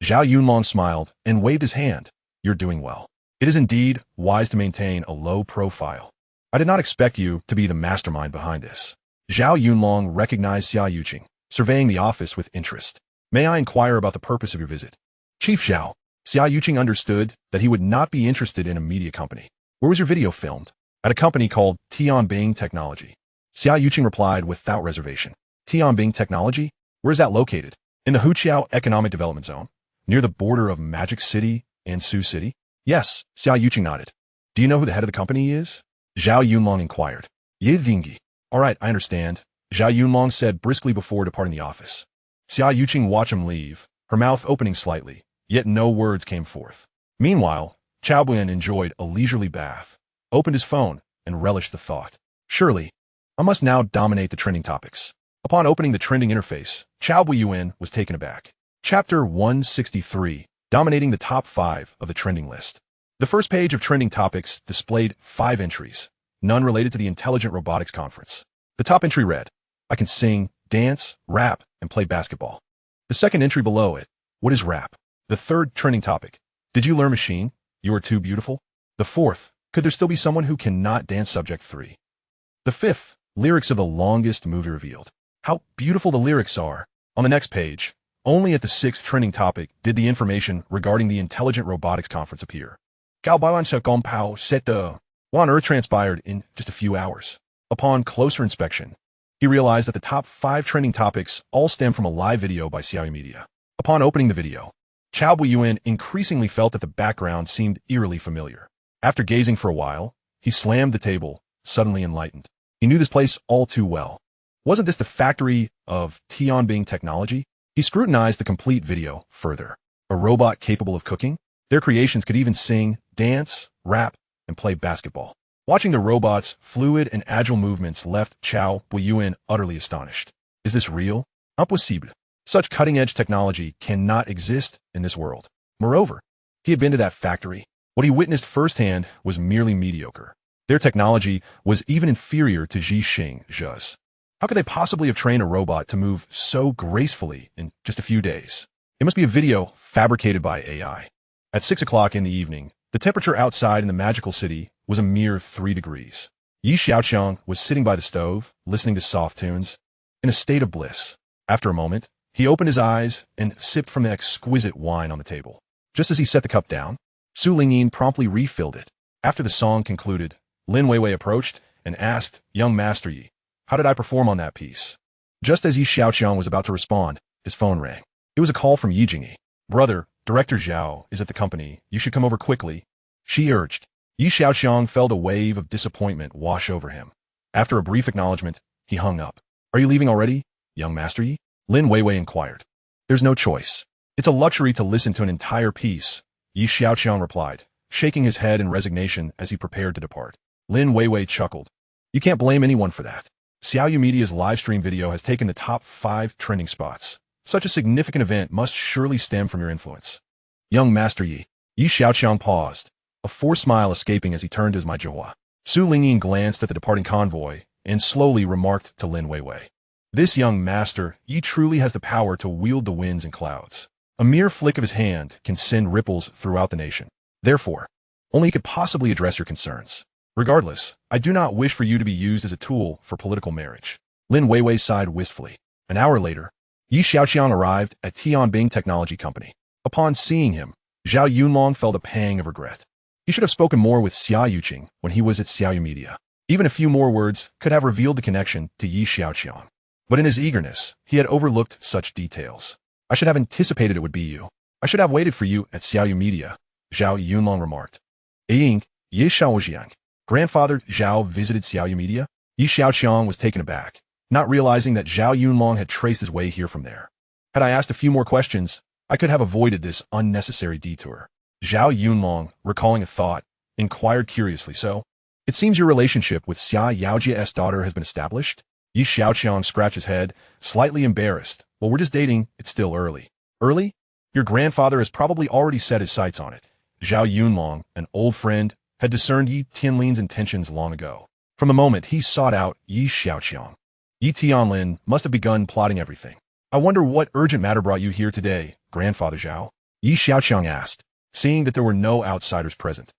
Zhao Yunlong smiled and waved his hand. You're doing well. It is indeed wise to maintain a low profile. I did not expect you to be the mastermind behind this. Zhao Yunlong recognized Xiaoqiang, surveying the office with interest. May I inquire about the purpose of your visit? Chief Zhao. Xiaoqiang understood that he would not be interested in a media company. Where was your video filmed? At a company called Tianbing Technology. Xiaoqiang replied without reservation. Tianbing Technology? Where is that located? In the Huqiao Economic Development Zone, near the border of Magic City and Su City? Yes, Xiaoqiang nodded. Do you know who the head of the company is? Zhao Yunlong inquired. Ye Vingi. All right, I understand, Xiaoqiang said briskly before departing the office. Xiaoqiang watched him leave, her mouth opening slightly, yet no words came forth. Meanwhile, Xiaoqiang enjoyed a leisurely bath, opened his phone, and relished the thought. Surely, I must now dominate the trending topics. Upon opening the trending interface, Xiaoqiang was taken aback. Chapter 163, dominating the top 5 of the trending list. The first page of trending topics displayed 5 entries, none related to the Intelligent Robotics Conference. The top entry read, I can sing, dance, rap, and play basketball. The second entry below it, what is rap? The third trending topic, did you learn machine? You are too beautiful. The fourth, could there still be someone who cannot dance? Subject 3. The fifth, lyrics of the longest movie revealed. How beautiful the lyrics are. On the next page, only at the 6th trending topic did the information regarding the Intelligent Robotics Conference appear. What on earth transpired in just a few hours? Upon closer inspection, he realized that the top 5 trending topics all stem from a live video by Xiaomedia. Upon opening the video, Xiaoqiang increasingly felt that the background seemed eerily familiar. After gazing for a while, he slammed the table, suddenly enlightened. He knew this place all too well. Wasn't this the factory of Tianbing technology? He scrutinized the complete video further. A robot capable of cooking? Their creations could even sing, dance, rap, and play basketball. Watching the robot's fluid and agile movements left Xiaoqiang utterly astonished. Is this real? Impossible. Such cutting-edge technology cannot exist in this world. Moreover, he had been to that factory. What he witnessed firsthand was merely mediocre. Their technology was even inferior to Xiaoqiang's. How could they possibly have trained a robot to move so gracefully in just a few days? It must be a video fabricated by AI. At 6 o'clock in the evening, the temperature outside in the magical city was a mere 3 degrees. Xiaoqiang was sitting by the stove, listening to soft tunes, in a state of bliss. After a moment, he opened his eyes and sipped from the exquisite wine on the table. Just as he set the cup down, Su Lingyin promptly refilled it. After the song concluded, Lin Weiwei approached and asked, Young Master Yi, how did I perform on that piece? Just as Xiaoqiang was about to respond, his phone rang. It was a call from Yi Jingyi. Brother, Director Zhao is at the company. You should come over quickly, she urged. Xiaoqiang felt a wave of disappointment wash over him. After a brief acknowledgement, he hung up. Are you leaving already, young Master Yi? Lin Weiwei inquired. There's no choice. It's a luxury to listen to an entire piece, Xiaoqiang replied, shaking his head in resignation as he prepared to depart. Lin Weiwei chuckled. You can't blame anyone for that. Xiaomedia's livestream video has taken the top 5 trending spots. Such a significant event must surely stem from your influence. Young Master Yi. Xiaoqiang paused, a forced smile escaping as he turned to his Maijua. Su Lingyin glanced at the departing convoy and slowly remarked to Lin Weiwei. This young master, Yi truly has the power to wield the winds and clouds. A mere flick of his hand can send ripples throughout the nation. Therefore, only he could possibly address your concerns. Regardless, I do not wish for you to be used as a tool for political marriage. Lin Weiwei sighed wistfully. An hour later, Xiaoqiang arrived at Tianbing Technology Company. Upon seeing him, Zhao Yunlong felt a pang of regret. He should have spoken more with Xiaoqiang when he was at Xiaomedia. Even a few more words could have revealed the connection to Xiaoqiang. But in his eagerness, he had overlooked such details. I should have anticipated it would be you. I should have waited for you at Xiaomedia, Zhao Yunlong remarked. Ying, Xiaoqiang. Grandfather Zhao visited Xiaomedia? Xiaoqiang was taken aback, not realizing that Zhao Yunlong had traced his way here from there. Had I asked a few more questions, I could have avoided this unnecessary detour. Zhao Yunlong, recalling a thought, inquired curiously, so, it seems your relationship with Xia Yaojia's daughter has been established? Xiaoqiang scratched his head, slightly embarrassed. Well, we're just dating, it's still early. Early? Your grandfather has probably already set his sights on it. Zhao Yunlong, an old friend, had discerned Yi Tianlin's intentions long ago. From the moment he sought out Xiaoqiang, Yi Tianlin must have begun plotting everything. I wonder what urgent matter brought you here today, Grandfather Zhao? Xiaoqiang asked, seeing that there were no outsiders present.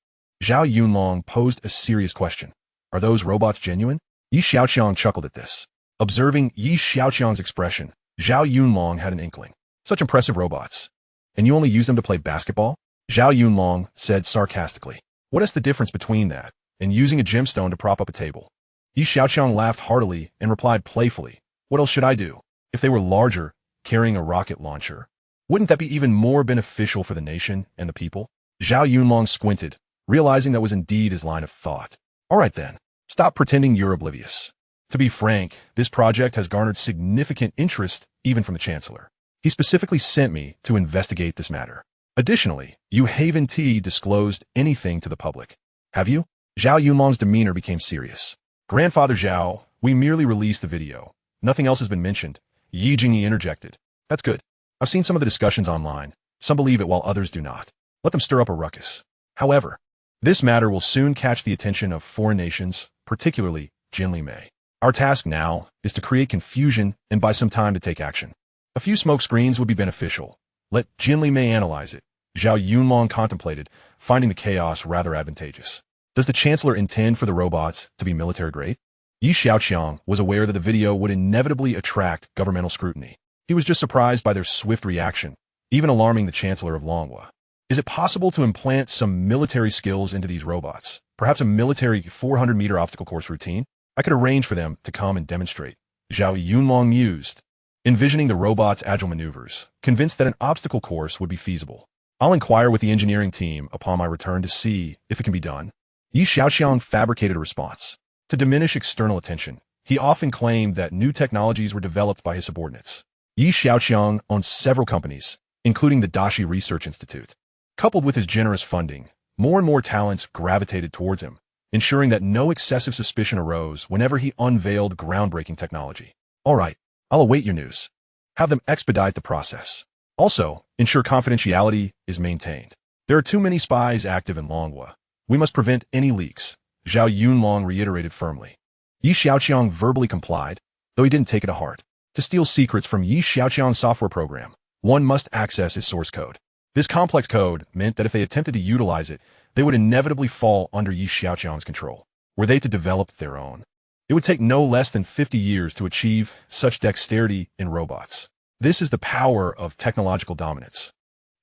Zhao Yunlong posed a serious question. Are those robots genuine? Xiaoqiang chuckled at this. Observing Xiaoqiang's expression, Zhao Yunlong had an inkling. Such impressive robots. And you only use them to play basketball? Zhao Yunlong said sarcastically. What is the difference between that and using a gemstone to prop up a table? Xiaoqiang laughed heartily and replied playfully. What else should I do? If they were larger, carrying a rocket launcher, wouldn't that be even more beneficial for the nation and the people? Zhao Yunlong squinted, realizing that was indeed his line of thought. All right then, Stop pretending you're oblivious. To be frank, this project has garnered significant interest even from the Chancellor. He specifically sent me to investigate this matter. Additionally, you haven't disclosed anything to the public. Have you? Zhao Yunlong's demeanor became serious. Grandfather Zhao, we merely released the video. Nothing else has been mentioned. Yi Jingyi interjected. That's good. I've seen some of the discussions online. Some believe it while others do not. Let them stir up a ruckus. However, this matter will soon catch the attention of foreign nations, particularly Jinli Mei. Our task now is to create confusion and buy some time to take action. A few smoke screens would be beneficial. Let Jinli Mei analyze it. Zhao Yunlong contemplated, finding the chaos rather advantageous. Does the Chancellor intend for the robots to be military-grade? Xiaoqiang was aware that the video would inevitably attract governmental scrutiny. He was just surprised by their swift reaction, even alarming the Chancellor of Longhua. Is it possible to implant some military skills into these robots? Perhaps a military 400-meter obstacle course routine? I could arrange for them to come and demonstrate. Zhao Yunlong mused, envisioning the robot's agile maneuvers, convinced that an obstacle course would be feasible. I'll inquire with the engineering team upon my return to see if it can be done. Xiaoqiang fabricated a response. To diminish external attention, he often claimed that new technologies were developed by his subordinates. Xiaoqiang owns several companies, including the Dashi Research Institute. Coupled with his generous funding, more and more talents gravitated towards him, ensuring that no excessive suspicion arose whenever he unveiled groundbreaking technology. All right, I'll await your news. Have them expedite the process. Also, ensure confidentiality is maintained. There are too many spies active in Longhua. We must prevent any leaks, Zhao Yunlong reiterated firmly. Xiaoqiang verbally complied, though he didn't take it to heart. To steal secrets from Xiaoqiang's software program, one must access his source code. This complex code meant that if they attempted to utilize it, they would inevitably fall under Xiaoqiang's control. Were they to develop their own, it would take no less than 50 years to achieve such dexterity in robots. This is the power of technological dominance.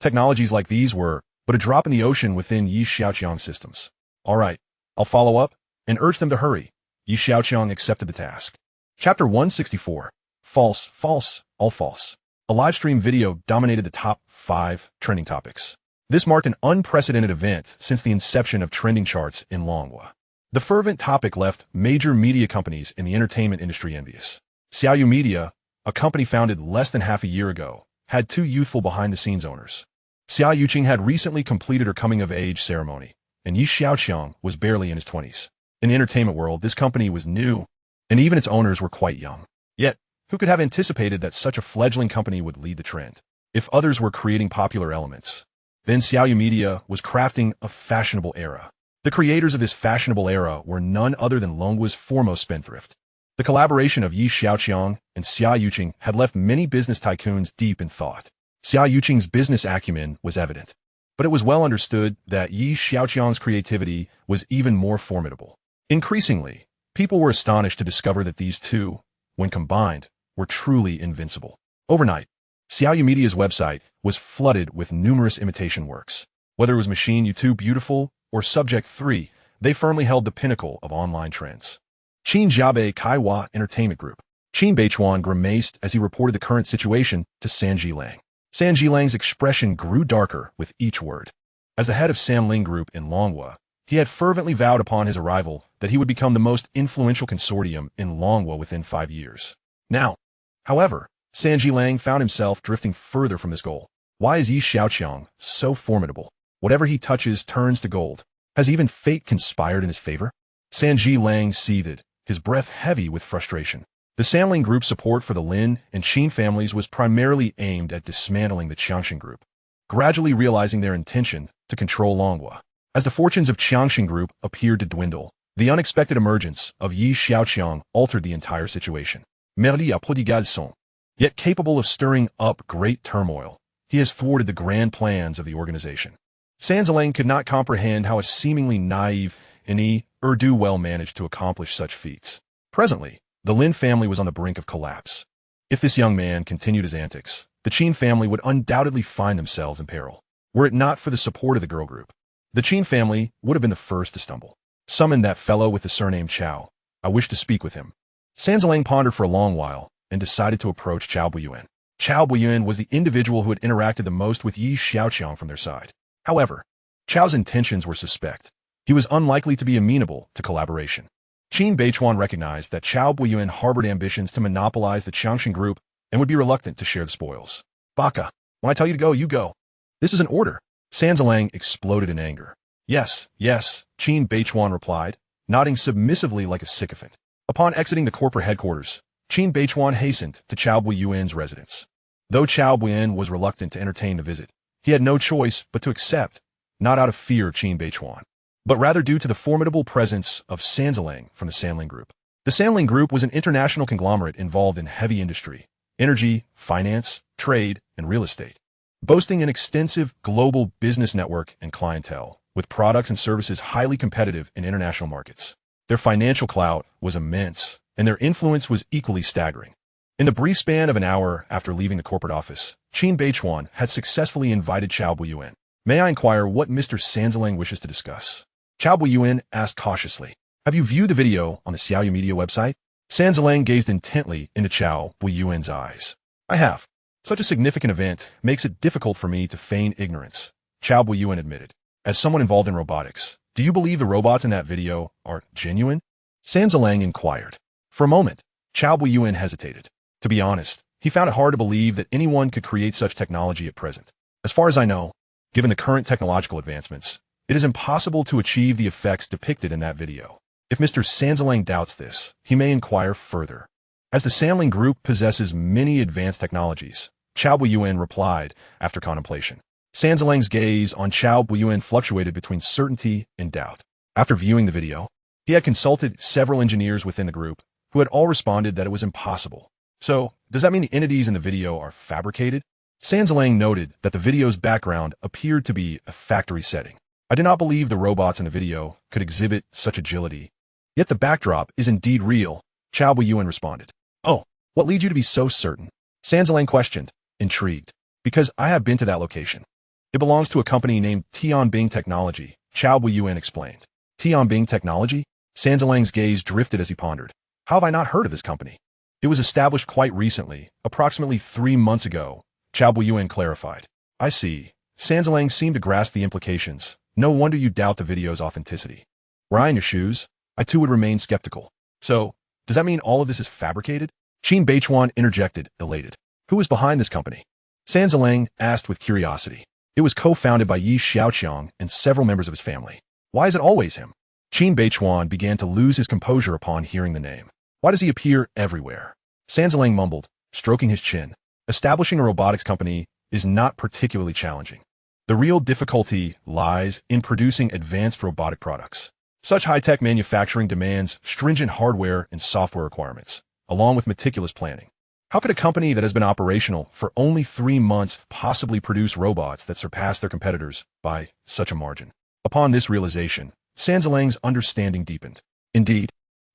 Technologies like these were but a drop in the ocean within Xiaoqiang's systems. All right, I'll follow up and urge them to hurry. Xiaoqiang accepted the task. Chapter 164. False, false, all false. A live stream video dominated the top 5 trending topics. This marked an unprecedented event since the inception of trending charts in Longhua. The fervent topic left major media companies in the entertainment industry envious. Xiaoyu Media, a company founded less than half a year ago, had 2 youthful behind-the-scenes owners. Xiaoqiang had recently completed her coming-of-age ceremony, and Xiaoqiang was barely in his 20s. In the entertainment world, this company was new, and even its owners were quite young. Yet, who could have anticipated that such a fledgling company would lead the trend? If others were creating popular elements, then Xiaoyu Media was crafting a fashionable era. The creators of this fashionable era were none other than Longhua's foremost spendthrift. The collaboration of Xiaoqiang and Xiaoqiang had left many business tycoons deep in thought. Xiaoqiang's business acumen was evident, but it was well understood that Xiaoqiang's creativity was even more formidable. Increasingly, people were astonished to discover that these two, when combined, were truly invincible. Overnight, Xiaoyu Media's website was flooded with numerous imitation works. Whether it was Machine YouTube Beautiful or Subject 3, they firmly held the pinnacle of online trends. Qin Jiabe Kaiwa Entertainment Group. Qin Beichuan grimaced as he reported the current situation to Sanji Lang. Sanji Lang's expression grew darker with each word. As the head of Samling Group in Longhua, he had fervently vowed upon his arrival that he would become the most influential consortium in Longhua within 5 years. Now, however, Sanji Lang found himself drifting further from this goal. Why is Xiaoqiang so formidable? Whatever he touches turns to gold. Has even fate conspired in his favor? Sanji Lang seethed, his breath heavy with frustration. The Samling Group's support for the Lin and Qin families was primarily aimed at dismantling the Xiaoqiang Group, gradually realizing their intention to control Longhua. As the fortunes of Xiaoqiang Group appeared to dwindle, the unexpected emergence of Xiaoqiang altered the entire situation. Merci à Prodigal System. Yet capable of stirring up great turmoil, he has thwarted the grand plans of the organization. Sanzilang could not comprehend how a seemingly naive and Urdu-well managed to accomplish such feats. Presently, the Lin family was on the brink of collapse. If this young man continued his antics, the Qin family would undoubtedly find themselves in peril. Were it not for the support of the girl group, the Qin family would have been the first to stumble. Summon that fellow with the surname Chao. I wish to speak with him. Sanzilang pondered for a long while and decided to approach Chao Buyuan. Chao Buyuan was the individual who had interacted the most with Xiaoqiang from their side. However, Chao's intentions were suspect. He was unlikely to be amenable to collaboration. Qin Beichuan recognized that Chao Buiyuan harbored ambitions to monopolize the Xiaoqiang Group and would be reluctant to share the spoils. Baka, when I tell you to go, you go. This is an order. Sanzalang exploded in anger. Yes, yes, Qin Beichuan replied, nodding submissively like a sycophant. Upon exiting the corporate headquarters, Qin Beichuan hastened to Chao Buiyuan's residence. Though Chao Buiyuan was reluctant to entertain the visit, he had no choice but to accept, not out of fear of Qin Beichuan, but rather due to the formidable presence of Sanzalang from the Sanling Group. The Sanling Group was an international conglomerate involved in heavy industry, energy, finance, trade, and real estate, boasting an extensive global business network and clientele, with products and services highly competitive in international markets. Their financial clout was immense, and their influence was equally staggering. In the brief span of an hour after leaving the corporate office, Qin Beichuan had successfully invited Chao Buiyuan. May I inquire what Mr. Sanzalang wishes to discuss? Chao Buiyuan asked cautiously. Have you viewed the video on the Xiaoyu Media website? Sanzalang gazed intently into Chao Buiyuan's eyes. I have. Such a significant event makes it difficult for me to feign ignorance, Chao Buiyuan admitted. As someone involved in robotics, do you believe the robots in that video are genuine? Sanzalang inquired. For a moment, Chao Buiyuan hesitated. To be honest, he found it hard to believe that anyone could create such technology at present. As far as I know, given the current technological advancements, it is impossible to achieve the effects depicted in that video. If Mr. Sanzalang doubts this, he may inquire further. As the Sanling Group possesses many advanced technologies, Chao Buiyuan replied after contemplation. Sanzalang's gaze on Chao Buiyuan fluctuated between certainty and doubt. After viewing the video, he had consulted several engineers within the group who had all responded that it was impossible. So, does that mean the entities in the video are fabricated? Sanzalang noted that the video's background appeared to be a factory setting. I do not believe the robots in the video could exhibit such agility. Yet the backdrop is indeed real, Chao Buiyuan responded. Oh, what leads you to be so certain? Sanzalang questioned, intrigued. Because I have been to that location. It belongs to a company named Tianbing Technology, Chao Buiyuan explained. Tianbing Technology? Sanzalang's gaze drifted as he pondered. How have I not heard of this company? It was established quite recently, approximately 3 months ago, Chao Buiyuan clarified. I see. Sanzalang seemed to grasp the implications. No wonder you doubt the video's authenticity. Were I in your shoes, I too would remain skeptical. So, does that mean all of this is fabricated? Qin Beichuan interjected, elated. Who is behind this company? Sanzalang asked with curiosity. It was co-founded by Xiaoqiang and several members of his family. Why is it always him? Qin Beichuan began to lose his composure upon hearing the name. Why does he appear everywhere? Sanzalang mumbled, stroking his chin. Establishing a robotics company is not particularly challenging. The real difficulty lies in producing advanced robotic products. Such high-tech manufacturing demands stringent hardware and software requirements, along with meticulous planning. How could a company that has been operational for only 3 months possibly produce robots that surpass their competitors by such a margin? Upon this realization, Sanzalang's understanding deepened. Indeed,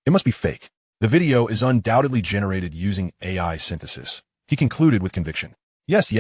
it must be fake. The video is undoubtedly generated using AI synthesis, he concluded with conviction. Yes,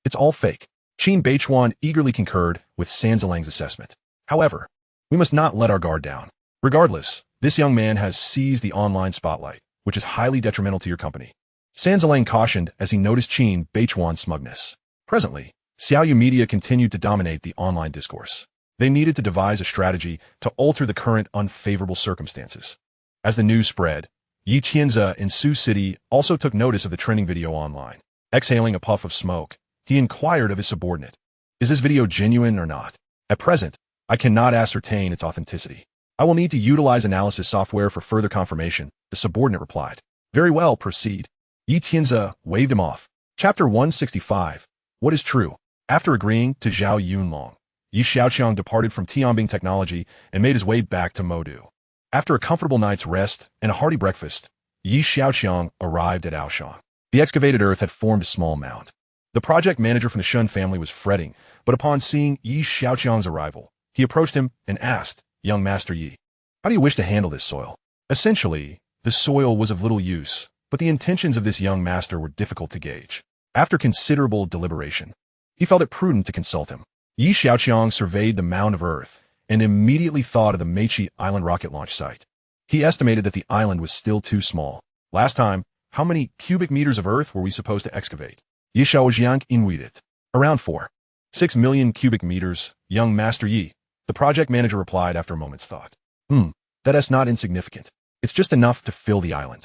it's all fake. Qin Beichuan eagerly concurred with Sanzalang's assessment. However, we must not let our guard down. Regardless, this young man has seized the online spotlight, which is highly detrimental to your company. Sanzalang cautioned as he noticed Qin Beichuan's smugness. Presently, Xiaoyu Media continued to dominate the online discourse. They needed to devise a strategy to alter the current unfavorable circumstances. As the news spread, Yi Qianze in Sioux City also took notice of the trending video online. Exhaling a puff of smoke, he inquired of his subordinate, is this video genuine or not? At present, I cannot ascertain its authenticity. I will need to utilize analysis software for further confirmation, the subordinate replied. Very well, proceed. Yi Qianze waved him off. Chapter 165. What is true? After agreeing to Zhao Yunlong, Yi Xiaoqiang departed from Tianbing Technology and made his way back to Modu. After a comfortable night's rest and a hearty breakfast, Yi Xiaoqiang arrived at Aoshan. The excavated earth had formed a small mound. The project manager from the Shun family was fretting, but upon seeing Yi Xiaoqiang's arrival, he approached him and asked, Young Master Yi, how do you wish to handle this soil? Essentially, the soil was of little use, but the intentions of this young master were difficult to gauge. After considerable deliberation, he felt it prudent to consult him. Yi Xiaoqiang surveyed the mound of earth and immediately thought of the Mechi Island rocket launch site. He estimated that the island was still too small. Last time, how many cubic meters of earth were we supposed to excavate? Yi Xiaoqiang inquired. Around 4.6 million cubic meters, young Master Yi, the project manager replied after a moment's thought. That is not insignificant. It's just enough to fill the island.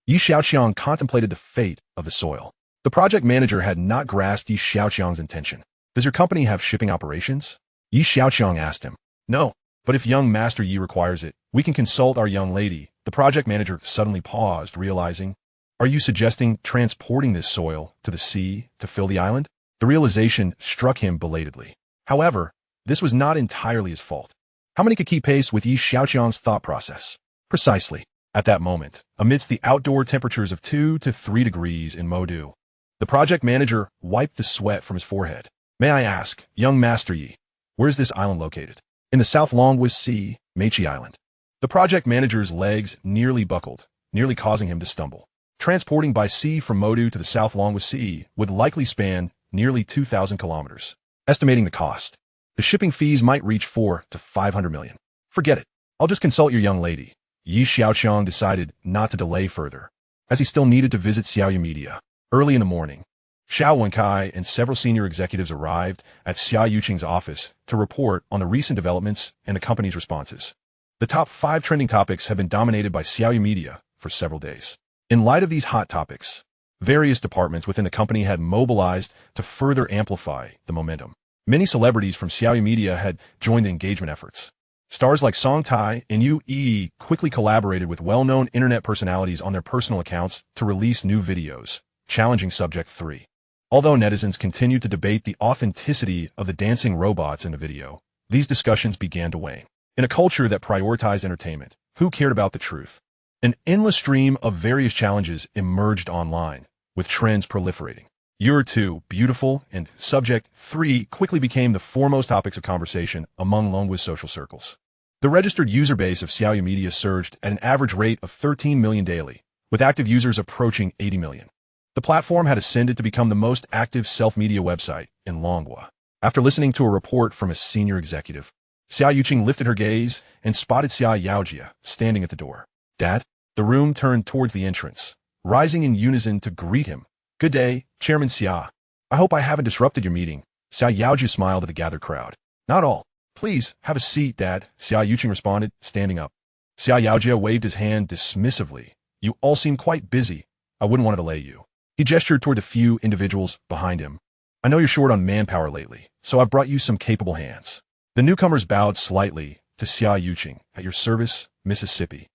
Xiaoqiang contemplated the fate of the soil. The project manager had not grasped Xiaoqiang's intention. Does your company have shipping operations? Xiaoqiang asked him. No, but if young Master Yi requires it, we can consult our young lady. The project manager suddenly paused, realizing, are you suggesting transporting this soil to the sea to fill the island? The realization struck him belatedly. However, this was not entirely his fault. How many could keep pace with Xiaoqiang's thought process? Precisely. At that moment, amidst the outdoor temperatures of 2 to 3 degrees in Modu, the project manager wiped the sweat from his forehead. May I ask, young Master Yi, where is this island located? In the South Longwas Sea, Mechi Island. The project manager's legs nearly buckled, nearly causing him to stumble. Transporting by sea from Modu to the South Longwas Sea would likely span nearly 2,000 kilometers. Estimating the cost, the shipping fees might reach 4 to 500 million. Forget it. I'll just consult your young lady. Xiaoqiang decided not to delay further, as he still needed to visit Xiaoya Media. Early in the morning, Xiaoqiang and several senior executives arrived at Xiaoqiang's office to report on the recent developments and the company's responses. The top 5 trending topics have been dominated by Xiaoya Media for several days. In light of these hot topics, various departments within the company had mobilized to further amplify the momentum. Many celebrities from Xiaoya Media had joined the engagement efforts. Stars like Song Tai and Yu Yi quickly collaborated with well-known internet personalities on their personal accounts to release new videos, challenging Subject 3. Although netizens continued to debate the authenticity of the dancing robots in the video, these discussions began to wane. In a culture that prioritized entertainment, who cared about the truth? An endless stream of various challenges emerged online, with trends proliferating. You're too beautiful, and Subject 3 quickly became the foremost topics of conversation among Longwas social circles. The registered user base of Xiaoya Media surged at an average rate of 13 million daily, with active users approaching 80 million. The platform had ascended to become the most active self-media website in Longwa. After listening to a report from a senior executive, Xiaoqiang lifted her gaze and spotted Xiaoqiang standing at the door. Dad? The room turned towards the entrance, rising in unison to greet him. Good day, Chairman Xia. I hope I haven't disrupted your meeting. Xiaoqiang smiled at the gathered crowd. Not all. Please, have a seat, Dad, Xiaoqiang responded, standing up. Xiaoqiang waved his hand dismissively. You all seem quite busy. I wouldn't want to delay you. He gestured toward the few individuals behind him. I know you're short on manpower lately, so I've brought you some capable hands. The newcomers bowed slightly to Xiaoqiang. At your service, Mississippi.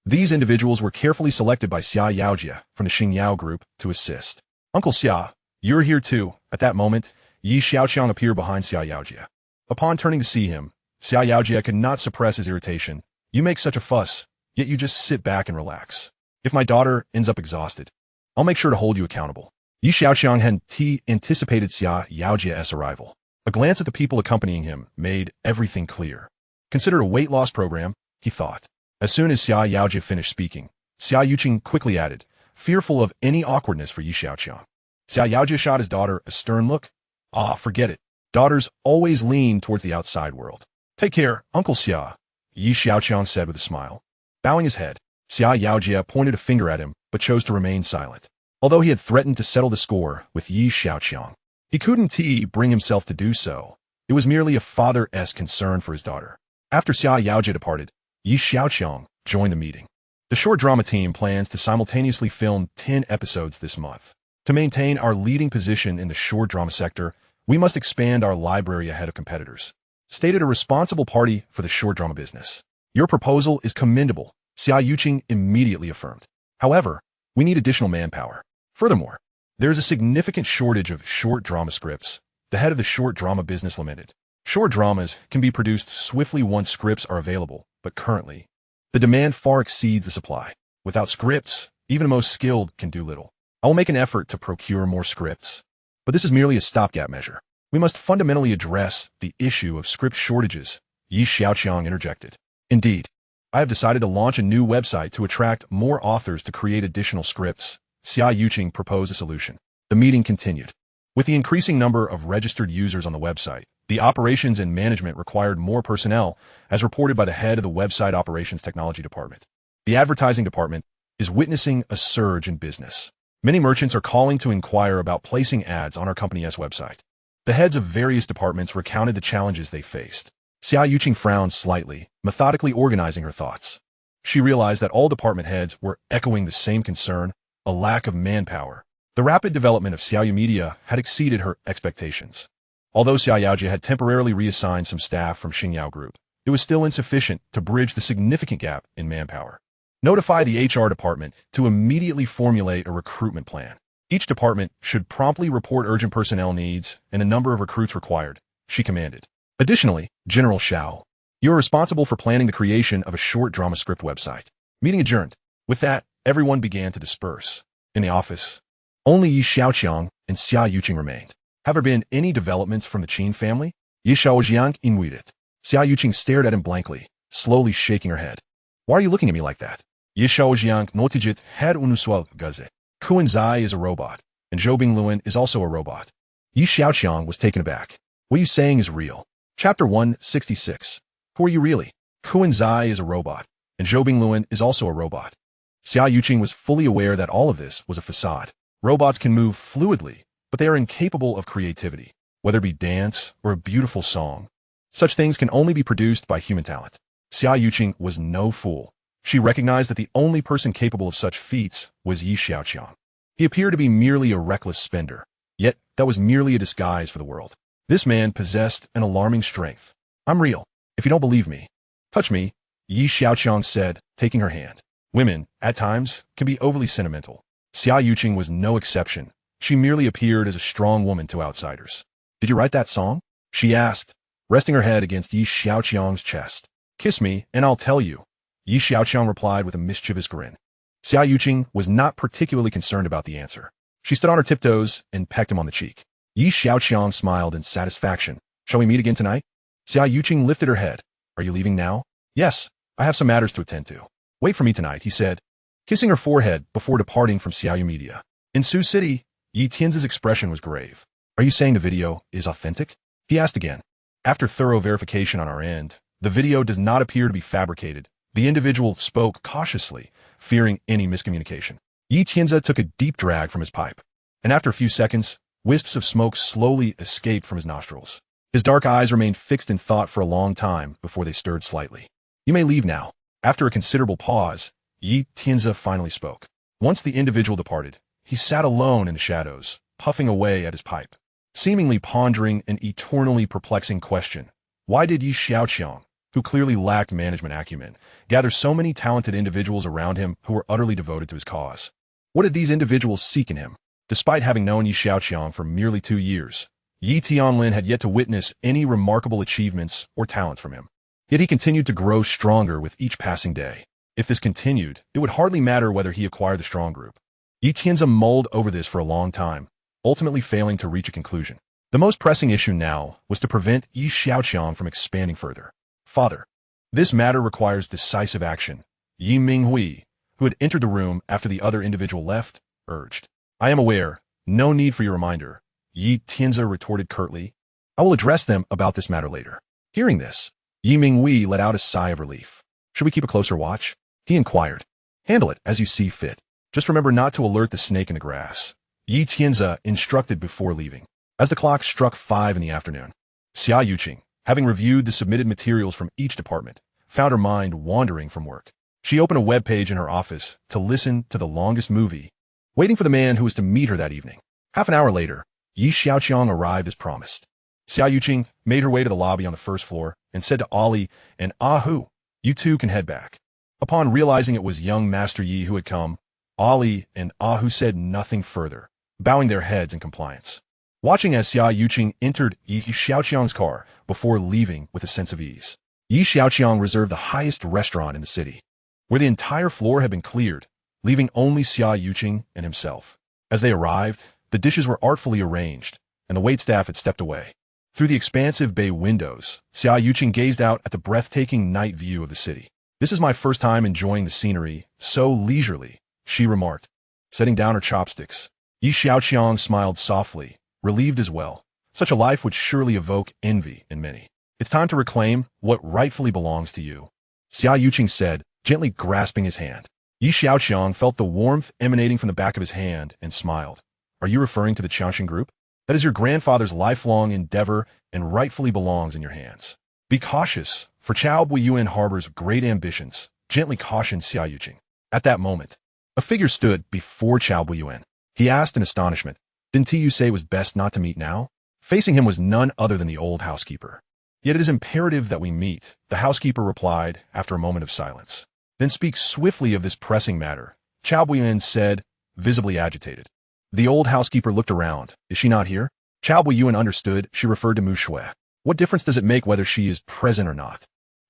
These individuals were carefully selected by Xiaoqiang from the Xia Group to assist. Uncle Xia, you're here too. At that moment, Xiaoqiang appeared behind Xiaoqiang. Upon turning to see him, Xiaoqiang could not suppress his irritation. You make such a fuss, yet you just sit back and relax. If my daughter ends up exhausted, I'll make sure to hold you accountable. Xiaoqiang had anticipated Xiaoqiang's arrival. A glance at the people accompanying him made everything clear. Consider a weight loss program, he thought. As soon as Xiaoqiang finished speaking, Xiaoqiang quickly added, fearful of any awkwardness for Xiaoqiang. Xiaoqiang shot his daughter a stern look. Ah, forget it. Daughters always lean towards the outside world. Take care, Uncle Xia, Xiaoqiang said with a smile. Bowing his head, Xiaoqiang pointed a finger at him, but chose to remain silent. Although he had threatened to settle the score with Xiaoqiang, he couldn't bring himself to do so. It was merely a father-esque concern for his daughter. After Xiaoqiang departed, Xiaoqiang joined the meeting. The short drama team plans to simultaneously film 10 episodes this month. To maintain our leading position in the short drama sector, we must expand our library ahead of competitors, stated a responsible party for the short drama business. Your proposal is commendable, Xiaoqiang immediately affirmed. However, we need additional manpower. Furthermore, there is a significant shortage of short drama scripts. The head of the short drama business lamented. Short dramas can be produced swiftly once scripts are available, but currently, the demand far exceeds the supply. Without scripts, even the most skilled can do little. I will make an effort to procure more scripts. But this is merely a stopgap measure. We must fundamentally address the issue of script shortages, Xiaoqiang interjected. Indeed, I have decided to launch a new website to attract more authors to create additional scripts. Xiaoqiang proposed a solution. The meeting continued. With the increasing number of registered users on the website, the operations and management required more personnel, as reported by the head of the website operations technology department. The advertising department is witnessing a surge in business. Many merchants are calling to inquire about placing ads on our company's website. The heads of various departments recounted the challenges they faced. Xiaoqiang frowned slightly, methodically organizing her thoughts. She realized that all department heads were echoing the same concern, a lack of manpower. The rapid development of Xiaoyu Media had exceeded her expectations. Although Xiaoqiang had temporarily reassigned some staff from Xia Group, it was still insufficient to bridge the significant gap in manpower. Notify the HR department to immediately formulate a recruitment plan. Each department should promptly report urgent personnel needs and a number of recruits required, she commanded. Additionally, General Xiao, you are responsible for planning the creation of a short drama script website. Meeting adjourned. With that, everyone began to disperse. In the office, only Xiaoqiang and Xiaoqiang remained. Have there been any developments from the Qin family? Xiaoqiang inquired. Xiaoqiang stared at him blankly, slowly shaking her head. Why are you looking at me like that? Xiaoqiang notiget had unuswal gaze. Kuan Zai is a robot, and Zhou Bingluan is also a robot. Xiaoqiang was taken aback. What you saying is real. Chapter 166. Who are you really? Kuan Zai is a robot, and Zhou Bingluan is also a robot. Xiaoqiang was fully aware that all of this was a facade. Robots can move fluidly, but they are incapable of creativity, whether it be dance or a beautiful song. Such things can only be produced by human talent. Xiaoqiang was no fool. She recognized that the only person capable of such feats was Xiaoqiang. He appeared to be merely a reckless spender, yet that was merely a disguise for the world. This man possessed an alarming strength. I'm real. If you don't believe me, touch me, Xiaoqiang said, taking her hand. Women, at times, can be overly sentimental. Xiaoqiang was no exception. She merely appeared as a strong woman to outsiders. Did you write that song? She asked, resting her head against Xiaoqiang's chest. Kiss me, and I'll tell you. Xiaoqiang replied with a mischievous grin. Xiaoqiang was not particularly concerned about the answer. She stood on her tiptoes and pecked him on the cheek. Xiaoqiang smiled in satisfaction. Shall we meet again tonight? Xiaoqiang lifted her head. Are you leaving now? Yes, I have some matters to attend to. Wait for me tonight, he said, kissing her forehead before departing from Xiaoyu Media. In Sioux City, Yi Tianzi's expression was grave. Are you saying the video is authentic? He asked again. After thorough verification on our end, the video does not appear to be fabricated. The individual spoke cautiously, fearing any miscommunication. Yi Tianzi took a deep drag from his pipe, and after a few seconds, wisps of smoke slowly escaped from his nostrils. His dark eyes remained fixed in thought for a long time before they stirred slightly. You may leave now. After a considerable pause, Yi Tianzi finally spoke. Once the individual departed, he sat alone in the shadows, puffing away at his pipe, seemingly pondering an eternally perplexing question. Why did Xiaoqiang, who clearly lacked management acumen, gather so many talented individuals around him who were utterly devoted to his cause? What did these individuals seek in him? Despite having known Xiaoqiang for merely 2 years, Yi Tianlin had yet to witness any remarkable achievements or talents from him. Yet he continued to grow stronger with each passing day. If this continued, it would hardly matter whether he acquired the strong group. Yi Tianzi mulled over this for a long time, ultimately failing to reach a conclusion. The most pressing issue now was to prevent Xiaoqiang from expanding further. Father, this matter requires decisive action. Yi Minghui, who had entered the room after the other individual left, urged. I am aware. No need for your reminder. Yi Tianzi retorted curtly. I will address them about this matter later. Hearing this, Yi Minghui let out a sigh of relief. Should we keep a closer watch? He inquired. Handle it as you see fit. Just remember not to alert the snake in the grass. Yi Tianzi instructed before leaving. As the clock struck 5 in the afternoon, Xiaoqiang, having reviewed the submitted materials from each department, found her mind wandering from work. She opened a web page in her office to listen to the longest movie, waiting for the man who was to meet her that evening. Half an hour later, Yi Xiaoqiang arrived as promised. Xiaoqiang made her way to the lobby on the first floor and said to Ali and Ahu, you two can head back. Upon realizing it was young Master Yi who had come, Ali and Ahu said nothing further, bowing their heads in compliance. Watching as Xiaoqiang entered Yi Xiaoqiang's car before leaving with a sense of ease, Yi Xiaoqiang reserved the highest restaurant in the city, where the entire floor had been cleared, leaving only Xiaoqiang and himself. As they arrived, the dishes were artfully arranged, and the waitstaff had stepped away. Through the expansive bay windows, Xiaoqiang gazed out at the breathtaking night view of the city. This is my first time enjoying the scenery so leisurely, she remarked, setting down her chopsticks. Yi Xiaoqiang smiled softly, relieved as well. Such a life would surely evoke envy in many. It's time to reclaim what rightfully belongs to you, Xiaoqiang said, gently grasping his hand. Yi Xiaoqiang felt the warmth emanating from the back of his hand and smiled. Are you referring to the Xiaoqiang Group? That is your grandfather's lifelong endeavor and rightfully belongs in your hands. Be cautious, for Chao Buiyuan harbors great ambitions, gently cautioned Xiaoqiang. At that moment, a figure stood before Chao Buiyuan. He asked in astonishment, "Didn't you say it was best not to meet now?" Facing him was none other than the old housekeeper. "Yet it is imperative that we meet," the housekeeper replied after a moment of silence. "Then speak swiftly of this pressing matter," Chao Buiyuan said, visibly agitated. The old housekeeper looked around. "Is she not here?" Chao Buiyuan understood she referred to Mu Shui. "What difference does it make whether she is present or not?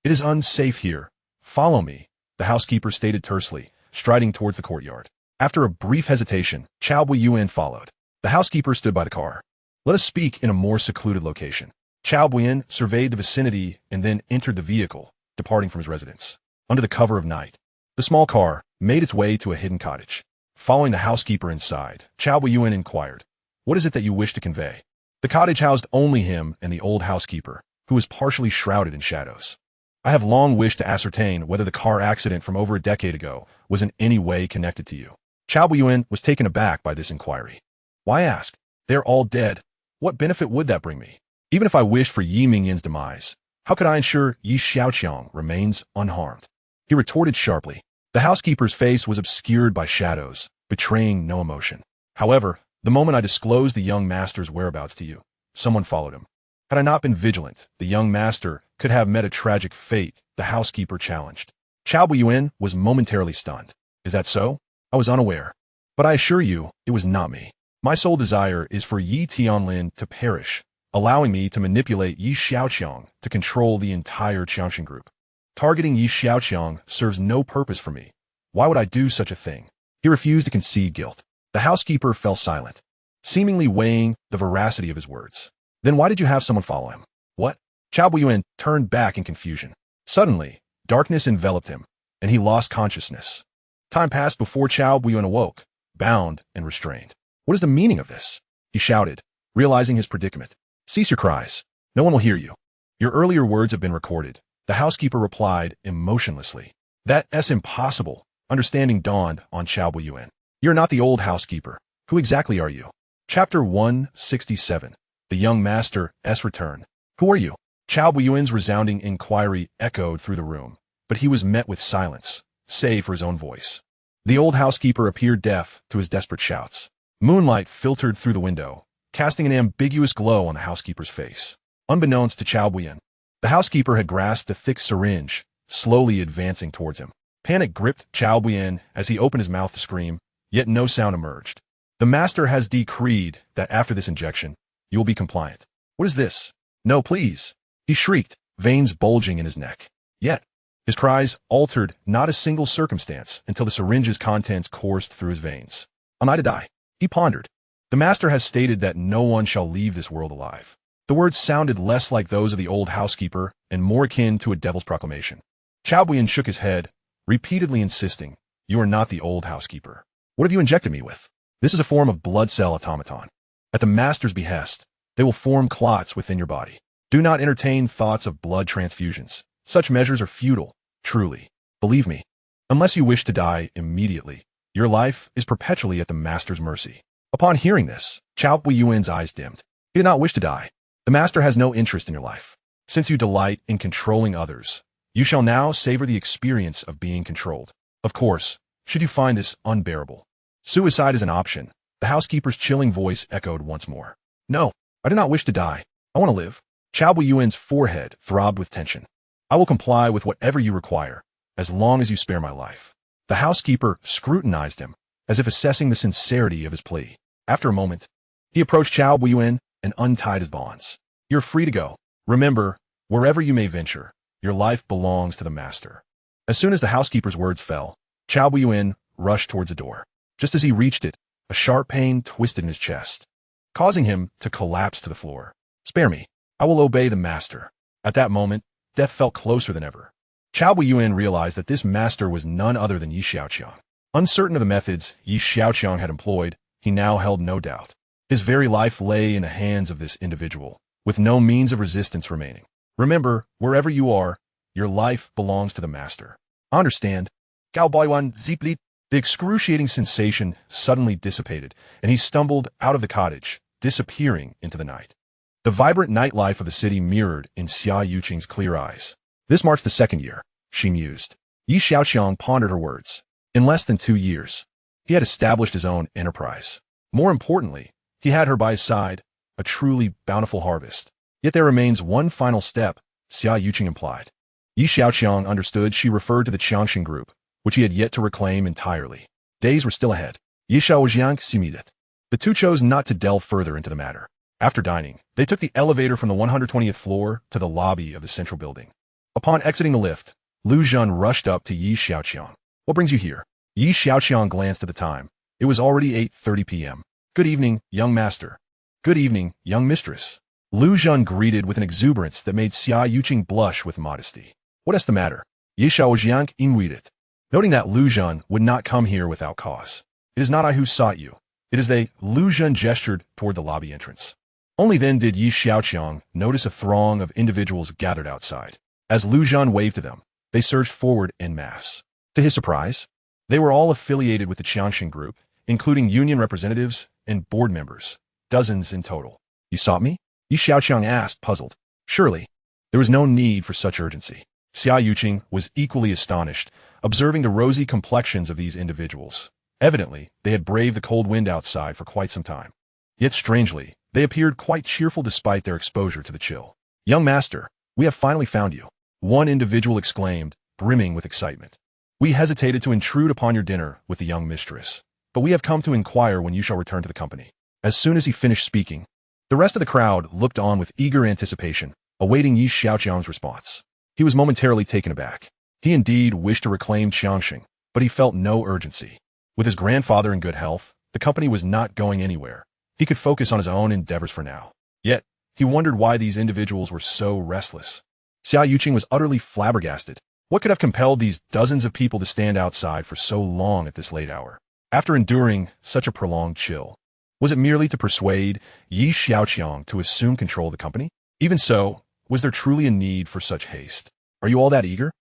It is unsafe here. Follow me," the housekeeper stated tersely, striding towards the courtyard. After a brief hesitation, Chao Buiyuan followed. The housekeeper stood by the car. "Let us speak in a more secluded location." Chao Buiyuan surveyed the vicinity and then entered the vehicle, departing from his residence. Under the cover of night, the small car made its way to a hidden cottage. Following the housekeeper inside, Chao Buiyuan inquired, "What is it that you wish to convey?" The cottage housed only him and the old housekeeper, who was partially shrouded in shadows. "I have long wished to ascertain whether the car accident from over a decade ago was in any way connected to you." Chao Buiyuan was taken aback by this inquiry. "Why ask? They are all dead. What benefit would that bring me? Even if I wished for Yi Mingyin's demise, how could I ensure Yi Xiaoqiang remains unharmed?" He retorted sharply. The housekeeper's face was obscured by shadows, betraying no emotion. "However, the moment I disclosed the young master's whereabouts to you, someone followed him. Had I not been vigilant, the young master could have met a tragic fate," the housekeeper challenged. Chao Buiyuan was momentarily stunned. "Is that so? I was unaware. But I assure you, it was not me. My sole desire is for Yi Tianlin to perish, allowing me to manipulate Yi Xiaoqiang to control the entire Xiaoqiang Group. Targeting Yi Xiaoqiang serves no purpose for me. Why would I do such a thing?" He refused to concede guilt. The housekeeper fell silent, seemingly weighing the veracity of his words. "Then why did you have someone follow him?" "What?" Chao Buiyuan turned back in confusion. Suddenly, darkness enveloped him, and he lost consciousness. Time passed before Chao Buiyuan awoke, bound and restrained. "What is the meaning of this?" he shouted, realizing his predicament. "Cease your cries. No one will hear you. Your earlier words have been recorded," the housekeeper replied emotionlessly. "That's impossible," understanding dawned on Chao Buiyuan. "You're not the old housekeeper. Who exactly are you?" Chapter 167. The Young Master's Return. "Who are you?" Chao Buiyuan's resounding inquiry echoed through the room, but he was met with silence, save for his own voice. The old housekeeper appeared deaf to his desperate shouts. Moonlight filtered through the window, casting an ambiguous glow on the housekeeper's face. Unbeknownst to Chao Buiyuan, the housekeeper had grasped a thick syringe, slowly advancing towards him. Panic gripped Chao Buiyuan as he opened his mouth to scream, yet no sound emerged. "The master has decreed that after this injection, you will be compliant." "What is this? No, please!" he shrieked, veins bulging in his neck. Yet, his cries altered not a single circumstance until the syringe's contents coursed through his veins. "Am I to die?" he pondered. "The master has stated that no one shall leave this world alive." The words sounded less like those of the old housekeeper and more akin to a devil's proclamation. Chao Buiyuan shook his head, repeatedly insisting, "You are not the old housekeeper. What have you injected me with?" "This is a form of blood cell automaton. At the master's behest, they will form clots within your body. Do not entertain thoughts of blood transfusions. Such measures are futile, truly. Believe me, unless you wish to die immediately, your life is perpetually at the master's mercy." Upon hearing this, Chao Buiyuan's eyes dimmed. He did not wish to die. The master has no interest in your life. Since you delight in controlling others, you shall now savor the experience of being controlled. Of course, should you find this unbearable, suicide is an option. The housekeeper's chilling voice echoed once more. "No, I do not wish to die. I want to live." Chao Buiyuan's forehead throbbed with tension. "I will comply with whatever you require, as long as you spare my life." The housekeeper scrutinized him, as if assessing the sincerity of his plea. After a moment, he approached Chao Buiyuan and untied his bonds. "You're free to go. Remember, wherever you may venture, your life belongs to the master." As soon as the housekeeper's words fell, Chao Buiyuan rushed towards the door. Just as he reached it, a sharp pain twisted in his chest, causing him to collapse to the floor. "Spare me. I will obey the master." At that moment, death felt closer than ever. Chao Buiyuan realized that this master was none other than Yi Xiaoqiang. Uncertain of the methods Yi Xiaoqiang had employed, he now held no doubt. His very life lay in the hands of this individual, with no means of resistance remaining. "Remember, wherever you are, your life belongs to the master." "Understand." Gao Buiyuan zipli. The excruciating sensation suddenly dissipated, and he stumbled out of the cottage, disappearing into the night. The vibrant nightlife of the city mirrored in Xiaoqiang's clear eyes. "This marks the second year," she mused. Yi Xiaoqiang pondered her words. In less than 2 years, he had established his own enterprise. More importantly, he had her by his side, a truly bountiful harvest. Yet there remains one final step, Xiaoqiang implied. Yi Xiaoqiang understood she referred to the Xia Group, which he had yet to reclaim entirely. Days were still ahead. Yi Xiaoqiang simulated. The two chose not to delve further into the matter. After dining, they took the elevator from the 120th floor to the lobby of the central building. Upon exiting the lift, Lu Zhen rushed up to Yi Xiaoqiang. What brings you here? Yi Xiaoqiang glanced at the time. It was already 8:30 p.m. Good evening, young master. Good evening, young mistress. Lu Zhen greeted with an exuberance that made Xiaoqiang blush with modesty. What is the matter? Yi Xiaoqiang inquired. Noting that Lu Zhen would not come here without cause. It is not I who sought you. It is they. Lu Zhen gestured toward the lobby entrance. Only then did Yi Xiaoqiang notice a throng of individuals gathered outside. As Lu Zhen waved to them, they surged forward en masse. To his surprise, they were all affiliated with the Xiaoqiang Group, including union representatives and board members, dozens in total. You sought me? Yi Xiaoqiang asked, puzzled. Surely, there was no need for such urgency. Xiaoqiang was equally astonished, observing the rosy complexions of these individuals. Evidently, they had braved the cold wind outside for quite some time. Yet strangely, they appeared quite cheerful despite their exposure to the chill. Young master, we have finally found you. One individual exclaimed, brimming with excitement. We hesitated to intrude upon your dinner with the young mistress, but we have come to inquire when you shall return to the company. As soon as he finished speaking, the rest of the crowd looked on with eager anticipation, awaiting Yi Xiaoqiang's response. He was momentarily taken aback. He indeed wished to reclaim Xiaoqiang, but he felt no urgency. With his grandfather in good health, the company was not going anywhere. He could focus on his own endeavors for now. Yet, he wondered why these individuals were so restless. Xiaoqiang was utterly flabbergasted. What could have compelled these dozens of people to stand outside for so long at this late hour? After enduring such a prolonged chill, was it merely to persuade Yi Xiaoqiang to assume control of the company? Even so, was there truly a need for such haste? Are you all that eager?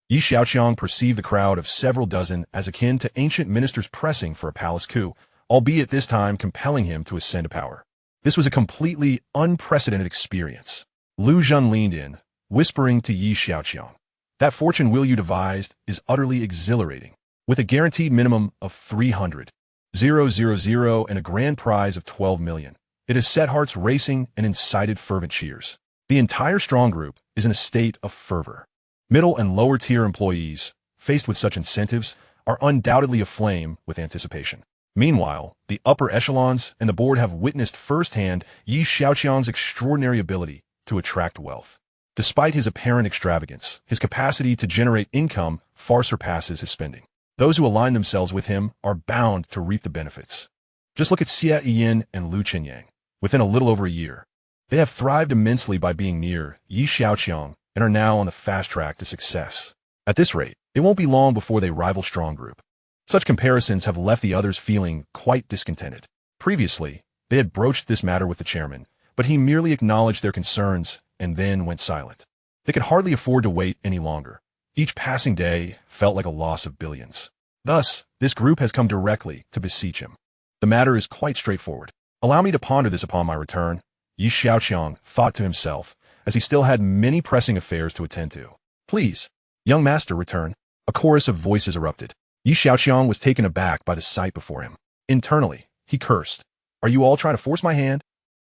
Yi Xiaoqiang perceived the crowd of several dozen as akin to ancient ministers pressing for a palace coup, albeit this time compelling him to ascend to power. This was a completely unprecedented experience. Lu Zhen leaned in, whispering to Yi Xiaoqiang. That fortune wheel you devised is utterly exhilarating. With a guaranteed minimum of 300,000 and a grand prize of 12 million. It has set hearts racing and incited fervent cheers. The entire strong group is in a state of fervor. Middle and lower tier employees, faced with such incentives, are undoubtedly aflame with anticipation. Meanwhile, the upper echelons and the board have witnessed firsthand Yi Xiaoqiang's extraordinary ability to attract wealth. Despite his apparent extravagance, his capacity to generate income far surpasses his spending. Those who align themselves with him are bound to reap the benefits. Just look at Xiaoqiang and Lu Qinyang. Within a little over a year, they have thrived immensely by being near Yi Xiaoqiang and are now on the fast track to success. At this rate, it won't be long before they rival Strong Group. Such comparisons have left the others feeling quite discontented. Previously, they had broached this matter with the chairman, but he merely acknowledged their concerns and then went silent. They could hardly afford to wait any longer. Each passing day felt like a loss of billions. Thus, this group has come directly to beseech him. The matter is quite straightforward. Allow me to ponder this upon my return, Yi Xiaoqiang thought to himself, as he still had many pressing affairs to attend to. Please, young master, return. A chorus of voices erupted. Yi Xiaoqiang was taken aback by the sight before him. Internally, he cursed. Are you all trying to force my hand?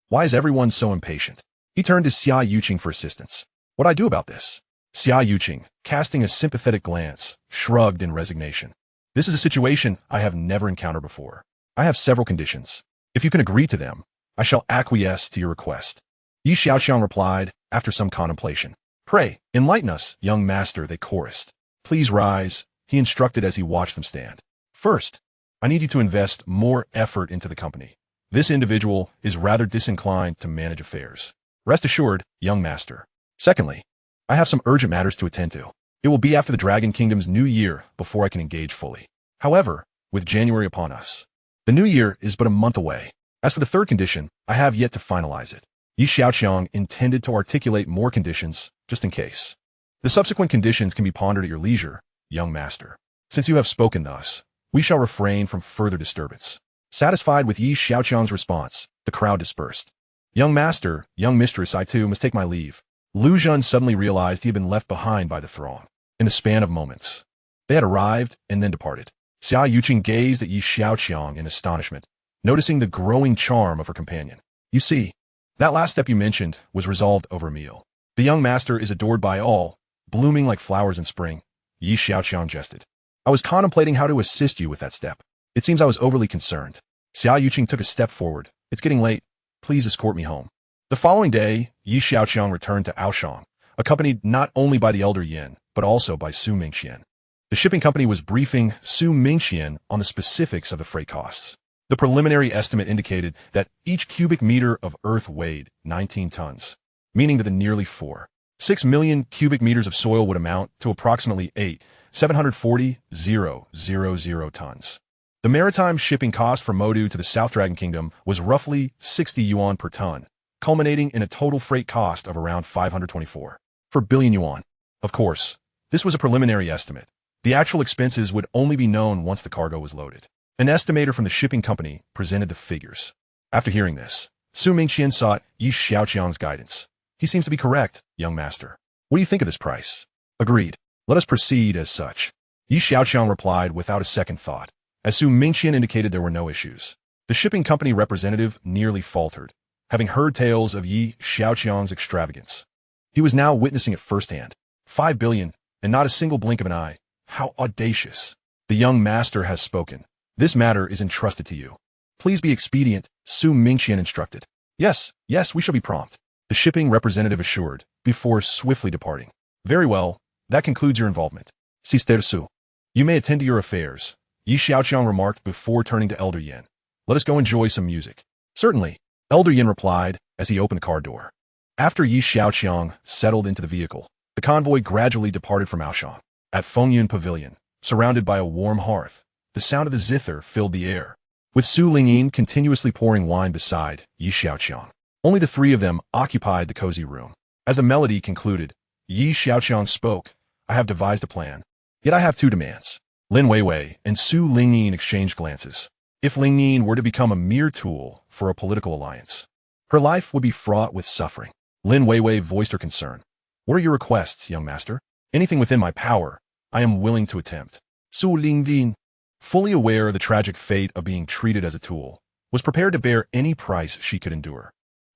Why is everyone so impatient? He turned to Xiaoqiang for assistance. What do I do about this? Xiaoqiang, casting a sympathetic glance, shrugged in resignation. This is a situation I have never encountered before. I have several conditions. If you can agree to them, I shall acquiesce to your request. Yi Xiaoqiang replied, after some contemplation. Pray, enlighten us, young master, they chorused. Please rise, he instructed as he watched them stand. First, I need you to invest more effort into the company. This individual is rather disinclined to manage affairs. Rest assured, young master. Secondly, I have some urgent matters to attend to. It will be after the Dragon Kingdom's new year before I can engage fully. However, with January upon us, the new year is but a month away. As for the third condition, I have yet to finalize it. Yi Xiaoqiang intended to articulate more conditions, just in case. The subsequent conditions can be pondered at your leisure, young master. Since you have spoken thus, we shall refrain from further disturbance. Satisfied with Yi Xiaoqiang's response, the crowd dispersed. Young master, young mistress, I too must take my leave. Lu Zhen suddenly realized he had been left behind by the throng. In the span of moments, They had arrived and then departed. Xiaoqiang gazed at Xiaoqiang in astonishment, noticing the growing charm of her companion. You see, that last step you mentioned was resolved over a meal. The young master is adored by all, blooming like flowers in spring. Xiaoqiang jested. I was contemplating how to assist you with that step. It seems I was overly concerned. Xiaoqiang took a step forward. It's getting late. Please escort me home. The following day, Xiaoqiang returned to Xiaoqiang, accompanied not only by the elder Yin, but also by Su Mingqian. The shipping company was briefing Su Mingqian on the specifics of the freight costs. The preliminary estimate indicated that each cubic meter of earth weighed 19 tons, meaning that the nearly 6 million cubic meters of soil would amount to approximately 740,000 tons. The maritime shipping cost from Modu to the South Dragon Kingdom was roughly 60 yuan per ton, culminating in a total freight cost of around 524 billion yuan. Of course, this was a preliminary estimate. The actual expenses would only be known once the cargo was loaded. An estimator from the shipping company presented the figures. After hearing this, Su Mingqian sought Xiaoqiang's guidance. He seems to be correct, young master. What do you think of this price? Agreed. Let us proceed as such. Xiaoqiang replied without a second thought. As Su Mingqian indicated, there were no issues. The shipping company representative nearly faltered, having heard tales of Xiaoqiang's extravagance. He was now witnessing it firsthand. 5 billion, and not a single blink of an eye. How audacious. The young master has spoken. This matter is entrusted to you. Please be expedient, Su Mingqian instructed. Yes, we shall be prompt, the shipping representative assured, before swiftly departing. Very well, that concludes your involvement. Sister Su. You may attend to your affairs, Xiaoqiang remarked before turning to Elder Yin. Let us go enjoy some music. Certainly, Elder Yin replied as he opened the car door. After Xiaoqiang settled into the vehicle, the convoy gradually departed from Xiaoqiang. At Fengyun Pavilion, surrounded by a warm hearth, the sound of the zither filled the air, with Su Lingyin continuously pouring wine beside Xiaoqiang. Only the three of them occupied the cozy room. As the melody concluded, Xiaoqiang spoke. I have devised a plan, yet I have two demands. Lin Weiwei and Su Lingyin exchanged glances. If Lingyin were to become a mere tool for a political alliance, her life would be fraught with suffering. Lin Weiwei voiced her concern. What are your requests, young master? Anything within my power, I am willing to attempt. Su Lingyin, fully aware of the tragic fate of being treated as a tool, was prepared to bear any price she could endure.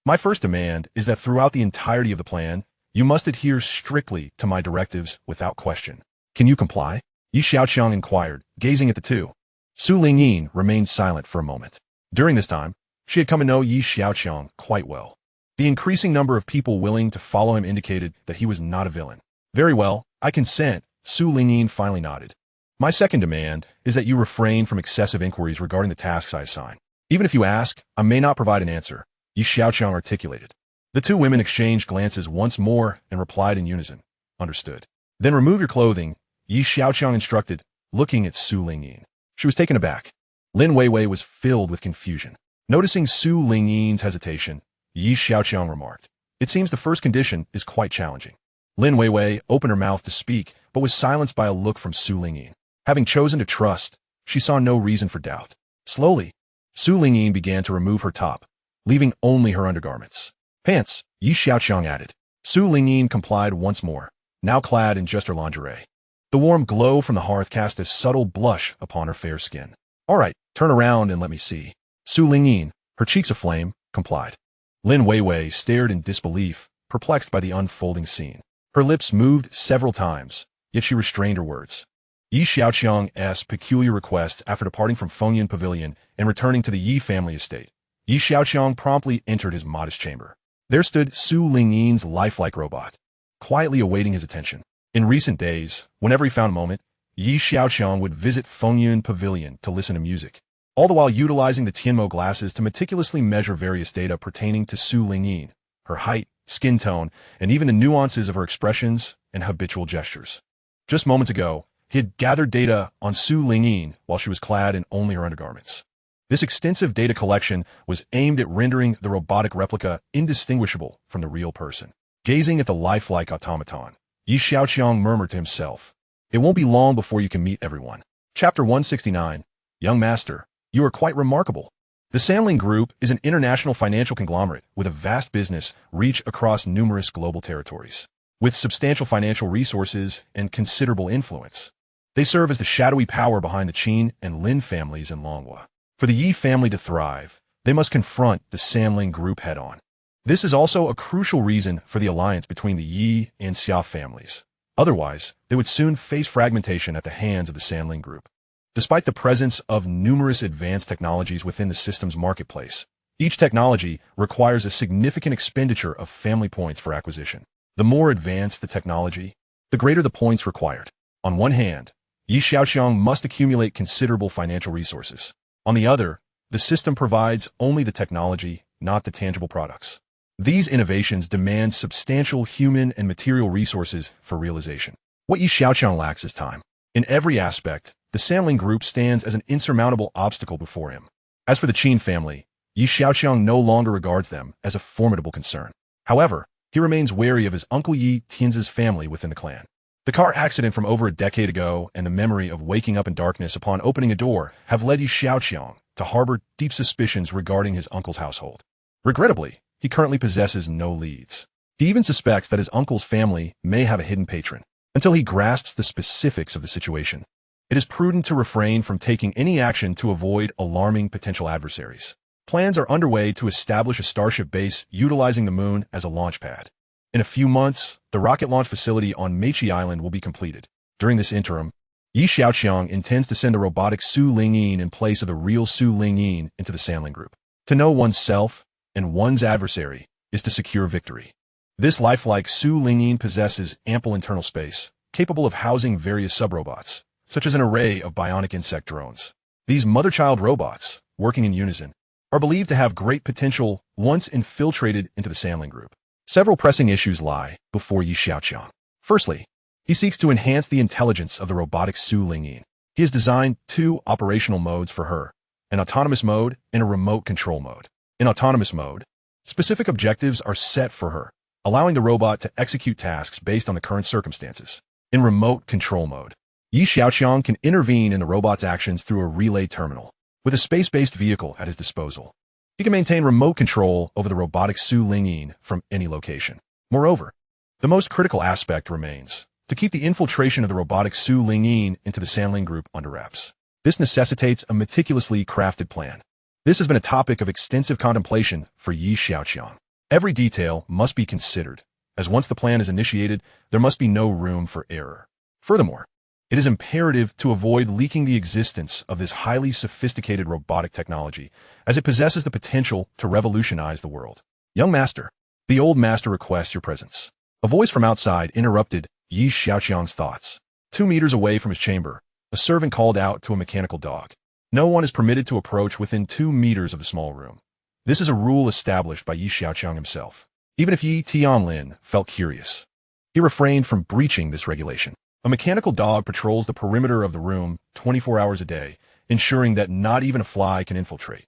My first demand is that throughout the entirety of the plan, you must adhere strictly to my directives without question. Can you comply? Xiaoqiang inquired, gazing at the two. Su Lingyin remained silent for a moment. During this time, she had come to know Xiaoqiang quite well. The increasing number of people willing to follow him indicated that he was not a villain. Very well, I consent, Su Lingyin finally nodded. My second demand is that you refrain from excessive inquiries regarding the tasks I assign. Even if you ask, I may not provide an answer, Xiaoqiang articulated. The two women exchanged glances once more and replied in unison. Understood. Then remove your clothing, Xiaoqiang instructed, looking at Su Lingyin. She was taken aback. Lin Weiwei was filled with confusion. Noticing Su Lingyin's hesitation, Xiaoqiang remarked, it seems the first condition is quite challenging. Lin Weiwei opened her mouth to speak, but was silenced by a look from Su Lingyin. Having chosen to trust, she saw no reason for doubt. Slowly, Su Lingyin began to remove her top, leaving only her undergarments. Pants, Xiaoqiang added. Su Lingyin complied once more, now clad in just her lingerie. The warm glow from the hearth cast a subtle blush upon her fair skin. All right, turn around and let me see. Su Lingyin, her cheeks aflame, complied. Lin Weiwei stared in disbelief, perplexed by the unfolding scene. Her lips moved several times, yet she restrained her words. Xiaoqiang's peculiar requests after departing from Fengyun Pavilion and returning to the Yi family estate. Xiaoqiang promptly entered his modest chamber. There stood Su Lingyin's lifelike robot, quietly awaiting his attention. In recent days, whenever he found a moment, Xiaoqiang would visit Fengyun Pavilion to listen to music, all the while utilizing the Tianmo glasses to meticulously measure various data pertaining to Su Lingyin, her height, skin tone, and even the nuances of her expressions and habitual gestures. Just moments ago, he had gathered data on Su Lingyin while she was clad in only her undergarments. This extensive data collection was aimed at rendering the robotic replica indistinguishable from the real person. Gazing at the lifelike automaton, Xiaoqiang murmured to himself, it won't be long before you can meet everyone. Chapter 169. Young Master, you are quite remarkable. The Xia Group is an international financial conglomerate with a vast business reach across numerous global territories. With substantial financial resources and considerable influence, They serve as the shadowy power behind the Qin and Lin families in Longhua. For the Yi family to thrive, they must confront the Sanling Group head-on. This is also a crucial reason for the alliance between the Yi and Xia families. Otherwise, they would soon face fragmentation at the hands of the Sanling Group. Despite the presence of numerous advanced technologies within the system's marketplace, each technology requires a significant expenditure of family points for acquisition. The more advanced the technology, the greater the points required. On one hand, Xiaoqiang must accumulate considerable financial resources. On the other, the system provides only the technology, not the tangible products. These innovations demand substantial human and material resources for realization. What Xiaoqiang lacks is time. In every aspect, the Sanling Group stands as an insurmountable obstacle before him. As for the Qin family, Xiaoqiang no longer regards them as a formidable concern. However, he remains wary of his uncle Yi Tian's family within the clan. The car accident from over a decade ago and the memory of waking up in darkness upon opening a door have led Xiaoqiang to harbor deep suspicions regarding his uncle's household. Regrettably, he currently possesses no leads. He even suspects that his uncle's family may have a hidden patron. Until he grasps the specifics of the situation, it is prudent to refrain from taking any action to avoid alarming potential adversaries. Plans are underway to establish a Starship base utilizing the moon as a launch pad. In a few months, the rocket launch facility on Mech Island will be completed. During this interim, Xiaoqiang intends to send the robotic Su Lingyin in place of the real Su Lingyin into the Sanling Group. To know oneself and one's adversary is to secure victory. This lifelike Su Lingyin possesses ample internal space, capable of housing various sub-robots, such as an array of bionic insect drones. These mother-child robots, working in unison, are believed to have great potential once infiltrated into the Sanling Group. Several pressing issues lie before Xiaoqiang. Firstly, he seeks to enhance the intelligence of the robotic Su Lingyin. He has designed two operational modes for her, an autonomous mode and a remote control mode. In autonomous mode, specific objectives are set for her, allowing the robot to execute tasks based on the current circumstances. In remote control mode, Xiaoqiang can intervene in the robot's actions through a relay terminal. With a space-based vehicle at his disposal, he can maintain remote control over the robotic Su Lingyin from any location. Moreover, the most critical aspect remains to keep the infiltration of the robotic Su Lingyin into the Sanling Group under wraps. This necessitates a meticulously crafted plan. This has been a topic of extensive contemplation for Xiaoqiang. Every detail must be considered, as once the plan is initiated, there must be no room for error. Furthermore, it is imperative to avoid leaking the existence of this highly sophisticated robotic technology, as it possesses the potential to revolutionize the world. Young master, the old master requests your presence. A voice from outside interrupted Xiaoqiang's thoughts. 2 meters away from his chamber, a servant called out to a mechanical dog. No one is permitted to approach within 2 meters of the small room. This is a rule established by Xiaoqiang himself. Even if Yi Tianlin felt curious, he refrained from breaching this regulation. A mechanical dog patrols the perimeter of the room 24 hours a day, ensuring that not even a fly can infiltrate.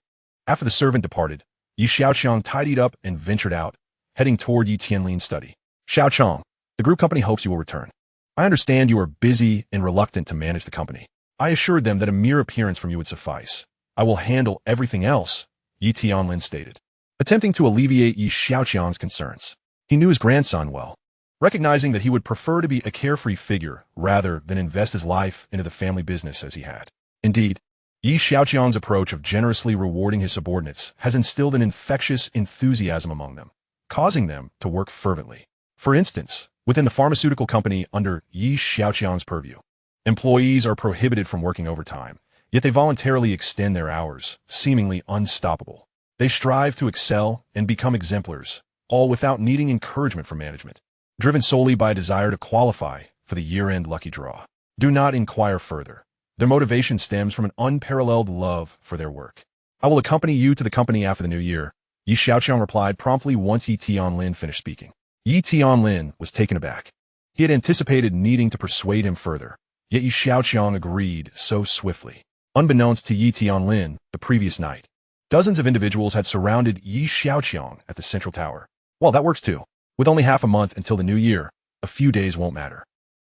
After the servant departed, Xiaoqiang tidied up and ventured out, heading toward Yi Tianlin's study. Xiaoqiang, the group company hopes you will return. I understand you are busy and reluctant to manage the company. I assured them that a mere appearance from you would suffice. I will handle everything else, Yi Tianlin stated, attempting to alleviate Xiaoqiang's concerns. He knew his grandson well, recognizing that he would prefer to be a carefree figure rather than invest his life into the family business as he had. Indeed, Xiaoqiang's approach of generously rewarding his subordinates has instilled an infectious enthusiasm among them, causing them to work fervently. For instance, within the pharmaceutical company under Xiaoqiang's purview, employees are prohibited from working overtime, yet they voluntarily extend their hours, seemingly unstoppable. They strive to excel and become exemplars, all without needing encouragement from management, driven solely by a desire to qualify for the year-end lucky draw. Do not inquire further. Their motivation stems from an unparalleled love for their work. I will accompany you to the company after the new year, Yi Xiaoqiang replied promptly once Yi Tianlin finished speaking. Yi Tianlin was taken aback. He had anticipated needing to persuade him further, yet Yi Xiaoqiang agreed so swiftly. Unbeknownst to Yi Tianlin, the previous night, dozens of individuals had surrounded Yi Xiaoqiang at the central tower. Well, that works too. With only half a month until the new year, a few days won't matter.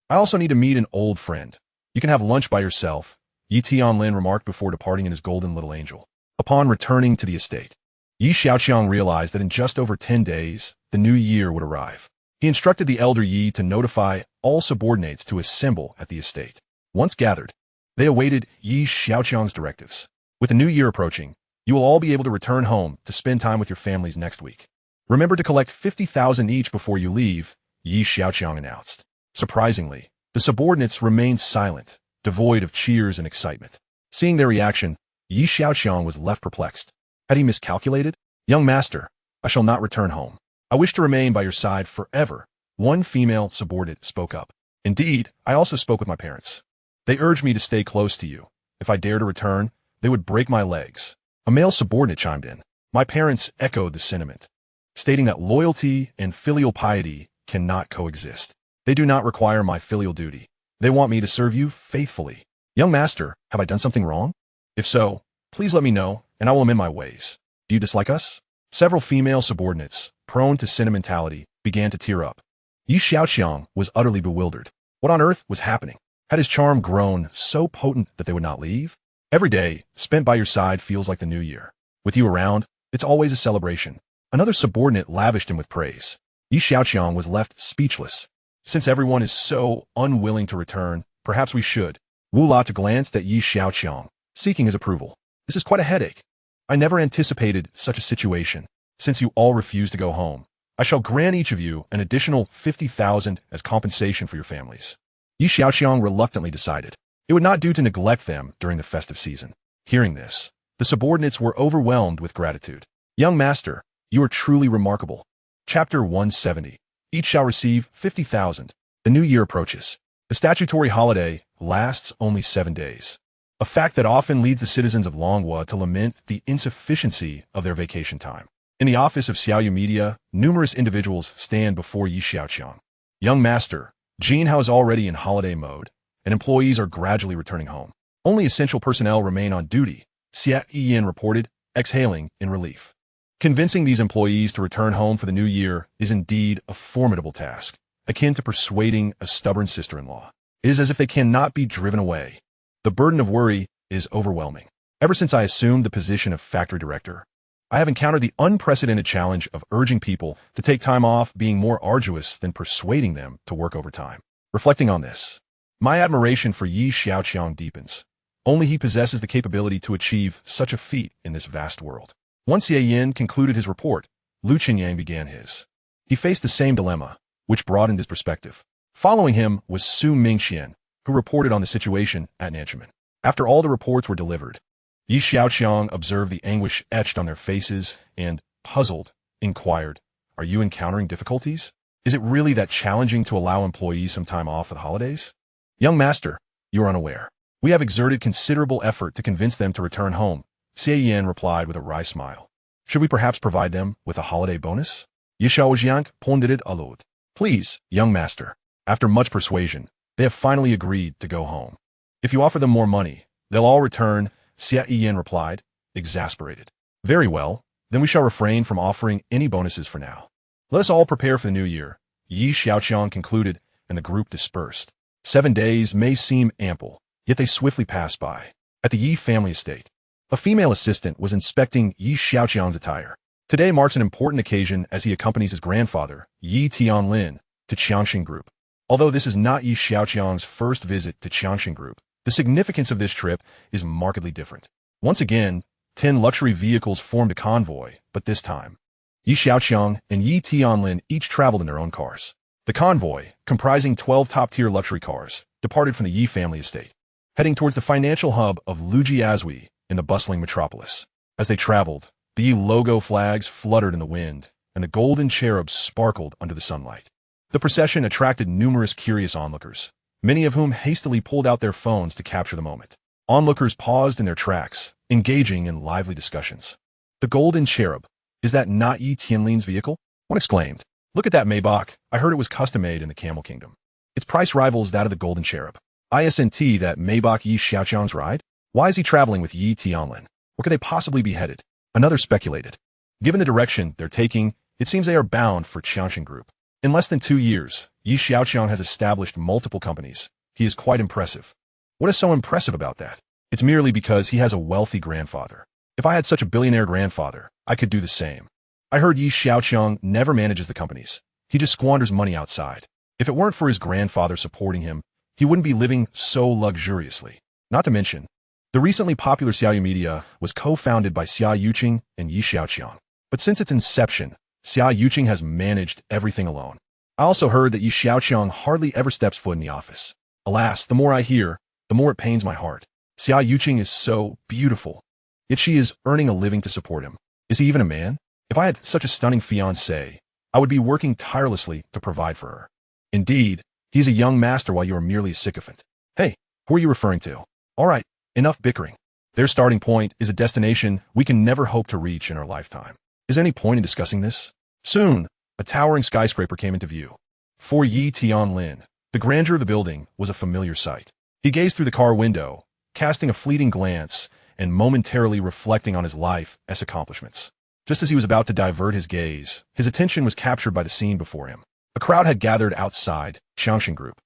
I also need to meet an old friend. You can have lunch by yourself, Yi Tianlin remarked before departing in his golden little angel. Upon returning to the estate, Yi Xiaoqiang realized that in just over 10 days, the new year would arrive. He instructed the elder Yi to notify all subordinates to assemble at the estate. Once gathered, they awaited Xiaoqiang's directives. With the new year approaching, you will all be able to return home to spend time with your families next week. Remember to collect 50,000 each before you leave, Xiaoqiang announced. Surprisingly, the subordinates remained silent, devoid of cheers and excitement. Seeing their reaction, Xiaoqiang was left perplexed. Had he miscalculated? Young master, I shall not return home. I wish to remain by your side forever. One female subordinate spoke up. Indeed, I also spoke with my parents. They urged me to stay close to you. If I dare to return, they would break my legs. A male subordinate chimed in. My parents echoed the sentiment, stating that loyalty and filial piety cannot coexist. They do not require my filial duty. They want me to serve you faithfully. Young master, have I done something wrong? If so, please let me know, and I will amend my ways. Do you dislike us? Several female subordinates, prone to sentimentality, began to tear up. Xiaoqiang was utterly bewildered. What on earth was happening? Had his charm grown so potent that they would not leave? Every day spent by your side feels like the new year. With you around, it's always a celebration. Another subordinate lavished him with praise. Xiaoqiang was left speechless. Since everyone is so unwilling to return, perhaps we should. Wu Lata glanced at Xiaoqiang, seeking his approval. This is quite a headache. I never anticipated such a situation. Since you all refuse to go home, I shall grant each of you an additional 50,000 as compensation for your families. Xiaoqiang reluctantly decided. It would not do to neglect them during the festive season. Hearing this, the subordinates were overwhelmed with gratitude. Young master, you are truly remarkable. Chapter 170. Each shall receive 50,000. The new year approaches. The statutory holiday lasts only 7 days. A fact that often leads the citizens of Longhua to lament the insufficiency of their vacation time. In the office of Xiaoyu Media, numerous individuals stand before Xiaoqiang. Young master, Jinhao is already in holiday mode, and employees are gradually returning home. Only essential personnel remain on duty, Xiaoqiang reported, exhaling in relief. Convincing these employees to return home for the new year is indeed a formidable task, akin to persuading a stubborn sister-in-law. It is as if they cannot be driven away. The burden of worry is overwhelming. Ever since I assumed the position of factory director, I have encountered the unprecedented challenge of urging people to take time off being more arduous than persuading them to work overtime. Reflecting on this, my admiration for Xiaoqiang deepens. Only he possesses the capability to achieve such a feat in this vast world. Once Xia Yin concluded his report, Lu Qinyang began his. He faced the same dilemma, which broadened his perspective. Following him was Su Mingxian, who reported on the situation at Nanchuman. After all the reports were delivered, Xiaoqiang observed the anguish etched on their faces and, puzzled, inquired, Are you encountering difficulties? Is it really that challenging to allow employees some time off for the holidays? Young master, you are unaware. We have exerted considerable effort to convince them to return home, Xia Yin replied with a wry smile. Should we perhaps provide them with a holiday bonus? Xiaoqiang pondered aloud. Please, young master. After much persuasion, they have finally agreed to go home. If you offer them more money, they'll all return, Xia Yin replied, exasperated. Very well, then we shall refrain from offering any bonuses for now. Let us all prepare for the new year, Xiaoqiang concluded, and the group dispersed. 7 days may seem ample, yet they swiftly passed by. At the Yi family estate, a female assistant was inspecting Xiaoqiang's attire. Today marks an important occasion as he accompanies his grandfather, Yi Tianlin, to Xiaoqiang Group. Although this is not Xiaoqiang's first visit to Xiaoqiang Group, the significance of this trip is markedly different. Once again, 10 luxury vehicles formed a convoy, but this time, Xiaoqiang and Yi Tianlin each traveled in their own cars. The convoy, comprising 12 top-tier luxury cars, departed from the Yi family estate, heading towards the financial hub of Lujiazui in the bustling metropolis. As they traveled, the Yi logo flags fluttered in the wind, and the golden cherubs sparkled under the sunlight. The procession attracted numerous curious onlookers, many of whom hastily pulled out their phones to capture the moment. Onlookers paused in their tracks, engaging in lively discussions. The golden cherub, is that not Yi Tianlin's vehicle? One exclaimed. Look at that Maybach. I heard it was custom-made in the Camel Kingdom. Its price rivals that of the golden cherub. ISNT that Maybach Yi Xiaoqiang's ride? Why is he traveling with Yi Tianlin? Where could they possibly be headed? Another speculated. Given the direction they're taking, it seems they are bound for Xiaoqiang Group. In less than 2 years, Yi Xiaoqiang has established multiple companies. He is quite impressive. What is so impressive about that? It's merely because he has a wealthy grandfather. If I had such a billionaire grandfather, I could do the same. I heard Yi Xiaoqiang never manages the companies. He just squanders money outside. If it weren't for his grandfather supporting him, he wouldn't be living so luxuriously. Not to mention, the recently popular Xiaoyu Media was co-founded by Xiaoqiang and Xiaoqiang. But since its inception, Xiaoqiang has managed everything alone. I also heard that Xiaoqiang hardly ever steps foot in the office. Alas, the more I hear, the more it pains my heart. Xiaoqiang is so beautiful, yet she is earning a living to support him. Is he even a man? If I had such a stunning fiancée, I would be working tirelessly to provide for her. Indeed, he is a young master while you are merely a sycophant. Hey, who are you referring to? All right, enough bickering. Their starting point is a destination we can never hope to reach in our lifetime. Is there any point in discussing this? Soon, a towering skyscraper came into view. For Yi Tianlin, the grandeur of the building was a familiar sight. He gazed through the car window, casting a fleeting glance and momentarily reflecting on his life as accomplishments. Just as he was about to divert his gaze, his attention was captured by the scene before him. A crowd had gathered outside Xiaoqiang Group,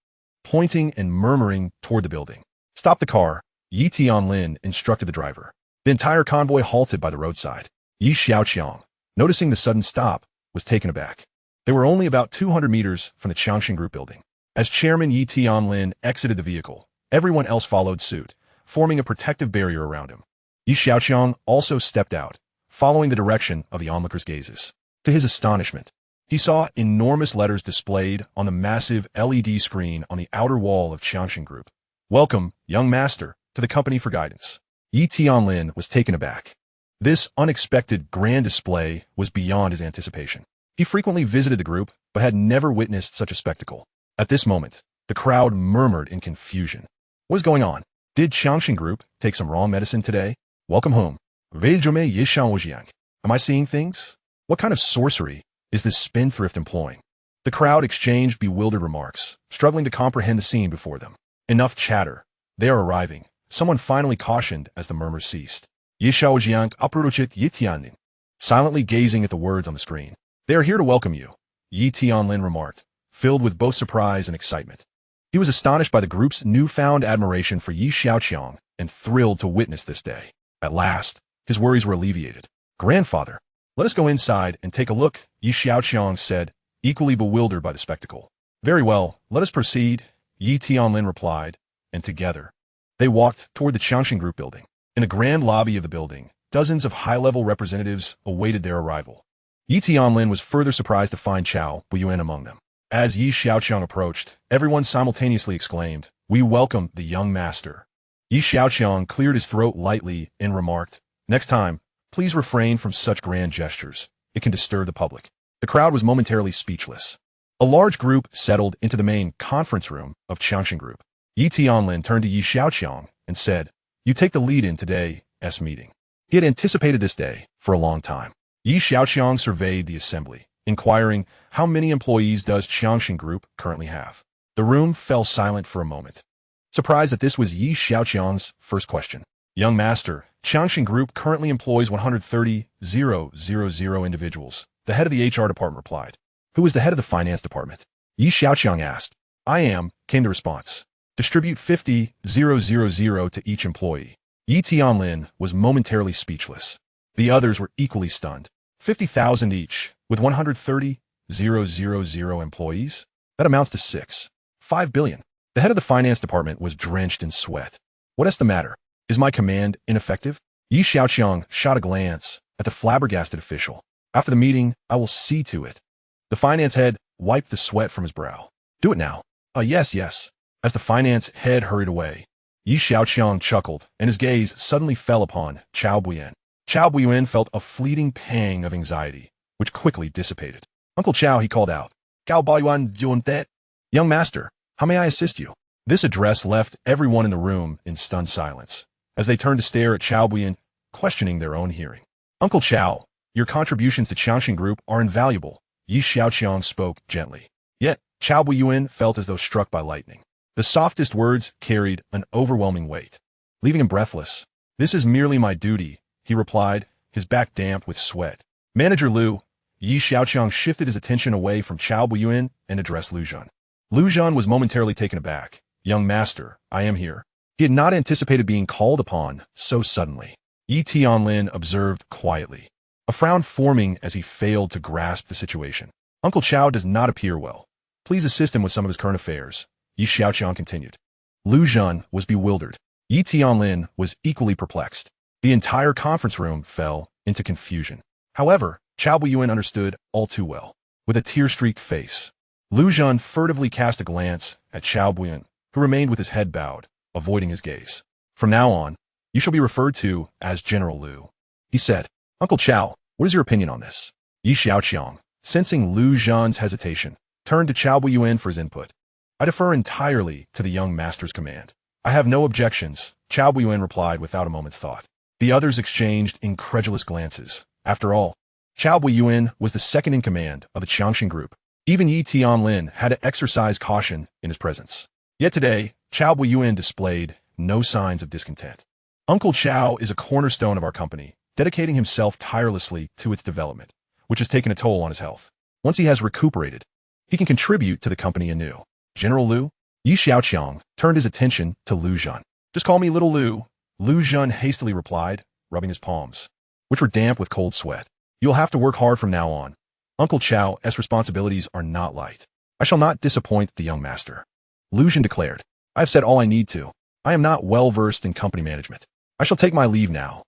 pointing and murmuring toward the building. Stop the car, Yi Tianlin instructed the driver. The entire convoy halted by the roadside. Yi Xiaoqiang, noticing the sudden stop, was taken aback. They were only about 200 meters from the Xiaoqiang Group building. As Chairman Yi Tianlin exited the vehicle, everyone else followed suit, forming a protective barrier around him. Yi Xiaoqiang also stepped out, following the direction of the onlookers' gazes. To his astonishment, he saw enormous letters displayed on the massive LED screen on the outer wall of Xiaoqiang Group. Welcome, young master, to the company for guidance. Yi Tianlin was taken aback. This unexpected grand display was beyond his anticipation. He frequently visited the group, but had never witnessed such a spectacle. At this moment, the crowd murmured in confusion. What is going on? Did Xiaoqiang Group take some wrong medicine today? Welcome home. Am I seeing things? What kind of sorcery is this spendthrift employing? The crowd exchanged bewildered remarks, struggling to comprehend the scene before them. Enough chatter. They are arriving. Someone finally cautioned as the murmurs ceased. Xiaoqiang approached Yi Tianlin, silently gazing at the words on the screen. They are here to welcome you, Yi Tianlin remarked, filled with both surprise and excitement. He was astonished by the group's newfound admiration for Yi Xiaoqiang and thrilled to witness this day. At last, his worries were alleviated. Grandfather, let us go inside and take a look, Yi Xiaoqiang said, equally bewildered by the spectacle. Very well, let us proceed, Yi Tianlin replied, and together, they walked toward the Xiaoqiang Group building. In the grand lobby of the building, dozens of high-level representatives awaited their arrival. Yi Tianlin was further surprised to find Qiao Buiyuan among them. As Yi Xiaoqiang approached, everyone simultaneously exclaimed, "We welcome the young master." Yi Xiaoqiang cleared his throat lightly and remarked, "Next time, please refrain from such grand gestures. It can disturb the public." The crowd was momentarily speechless. A large group settled into the main conference room of Xiaoqiang Group. Yi Tianlin turned to Yi Xiaoqiang and said, "You take the lead in today's meeting." He had anticipated this day for a long time. Yi Xiaoqiang surveyed the assembly, inquiring, "How many employees does Xiaoqiang Group currently have?" The room fell silent for a moment, surprised that this was Yi Xiaoqiang's first question. "Young master, Xiaoqiang Group currently employs 130,000 individuals," the head of the HR department replied. "Who is the head of the finance department?" Yi Xiaoqiang asked. "I am," came the response. "Distribute 50,000 to each employee." Yi Tianlin was momentarily speechless. The others were equally stunned. 50,000 each, with 130,000 employees? That amounts to 5 billion. The head of the finance department was drenched in sweat. "What is the matter? Is my command ineffective?" Yi Xiaoqiang shot a glance at the flabbergasted official. "After the meeting, I will see to it." The finance head wiped the sweat from his brow. "Do it now." Yes. As the finance head hurried away, Yi Xiaoqiang chuckled, and his gaze suddenly fell upon Qiao Buiyuan. Qiao Buiyuan felt a fleeting pang of anxiety, which quickly dissipated. "Uncle Qiao," he called out. "Qiao Buiyuan Juntet." "Young master, how may I assist you?" This address left everyone in the room in stunned silence, as they turned to stare at Qiao Buiyuan, questioning their own hearing. "Uncle Qiao, your contributions to Xiaoqiang Group are invaluable," Yi Xiaoqiang spoke gently. Yet, Qiao Buiyuan felt as though struck by lightning. The softest words carried an overwhelming weight, leaving him breathless. "This is merely my duty," he replied, his back damp with sweat. "Manager Liu." Yi Xiaoqiang shifted his attention away from Qiao Buiyuan and addressed Liu Zhan. Liu Zhan was momentarily taken aback. "Young master, I am here." He had not anticipated being called upon so suddenly. Yi Tianlin observed quietly, a frown forming as he failed to grasp the situation. "Uncle Qiao does not appear well. Please assist him with some of his current affairs," Yi Xiaoqiang continued. Lu Zhen was bewildered. Yi Tianlin was equally perplexed. The entire conference room fell into confusion. However, Chao Buiyuan understood all too well. With a tear-streaked face, Lu Zhen furtively cast a glance at Chao Buiyuan, who remained with his head bowed, avoiding his gaze. From now on, you shall be referred to as General Lu, he said. Uncle Chao, what is your opinion on this? Yi Xiaoqiang, sensing Lu Zhen's hesitation, turned to Chao Buiyuan for his input. I defer entirely to the young master's command. I have no objections, Chao Buiyuan replied without a moment's thought. The others exchanged incredulous glances. After all, Chao Buiyuan was the second in command of the Xiaoqiang Group. Even Yi Tianlin had to exercise caution in his presence. Yet today, Chao Buiyuan displayed no signs of discontent. Uncle Chao is a cornerstone of our company, dedicating himself tirelessly to its development, which has taken a toll on his health. Once he has recuperated, he can contribute to the company anew. General Lu? Yi Xiaoqiang turned his attention to Lu Zhen. Just call me Little Lu, Lu Zhen hastily replied, rubbing his palms, which were damp with cold sweat. You'll have to work hard from now on. Uncle Chao's responsibilities are not light. I shall not disappoint the young master. Lu Zhen declared. I have said all I need to. I am not well-versed in company management. I shall take my leave now.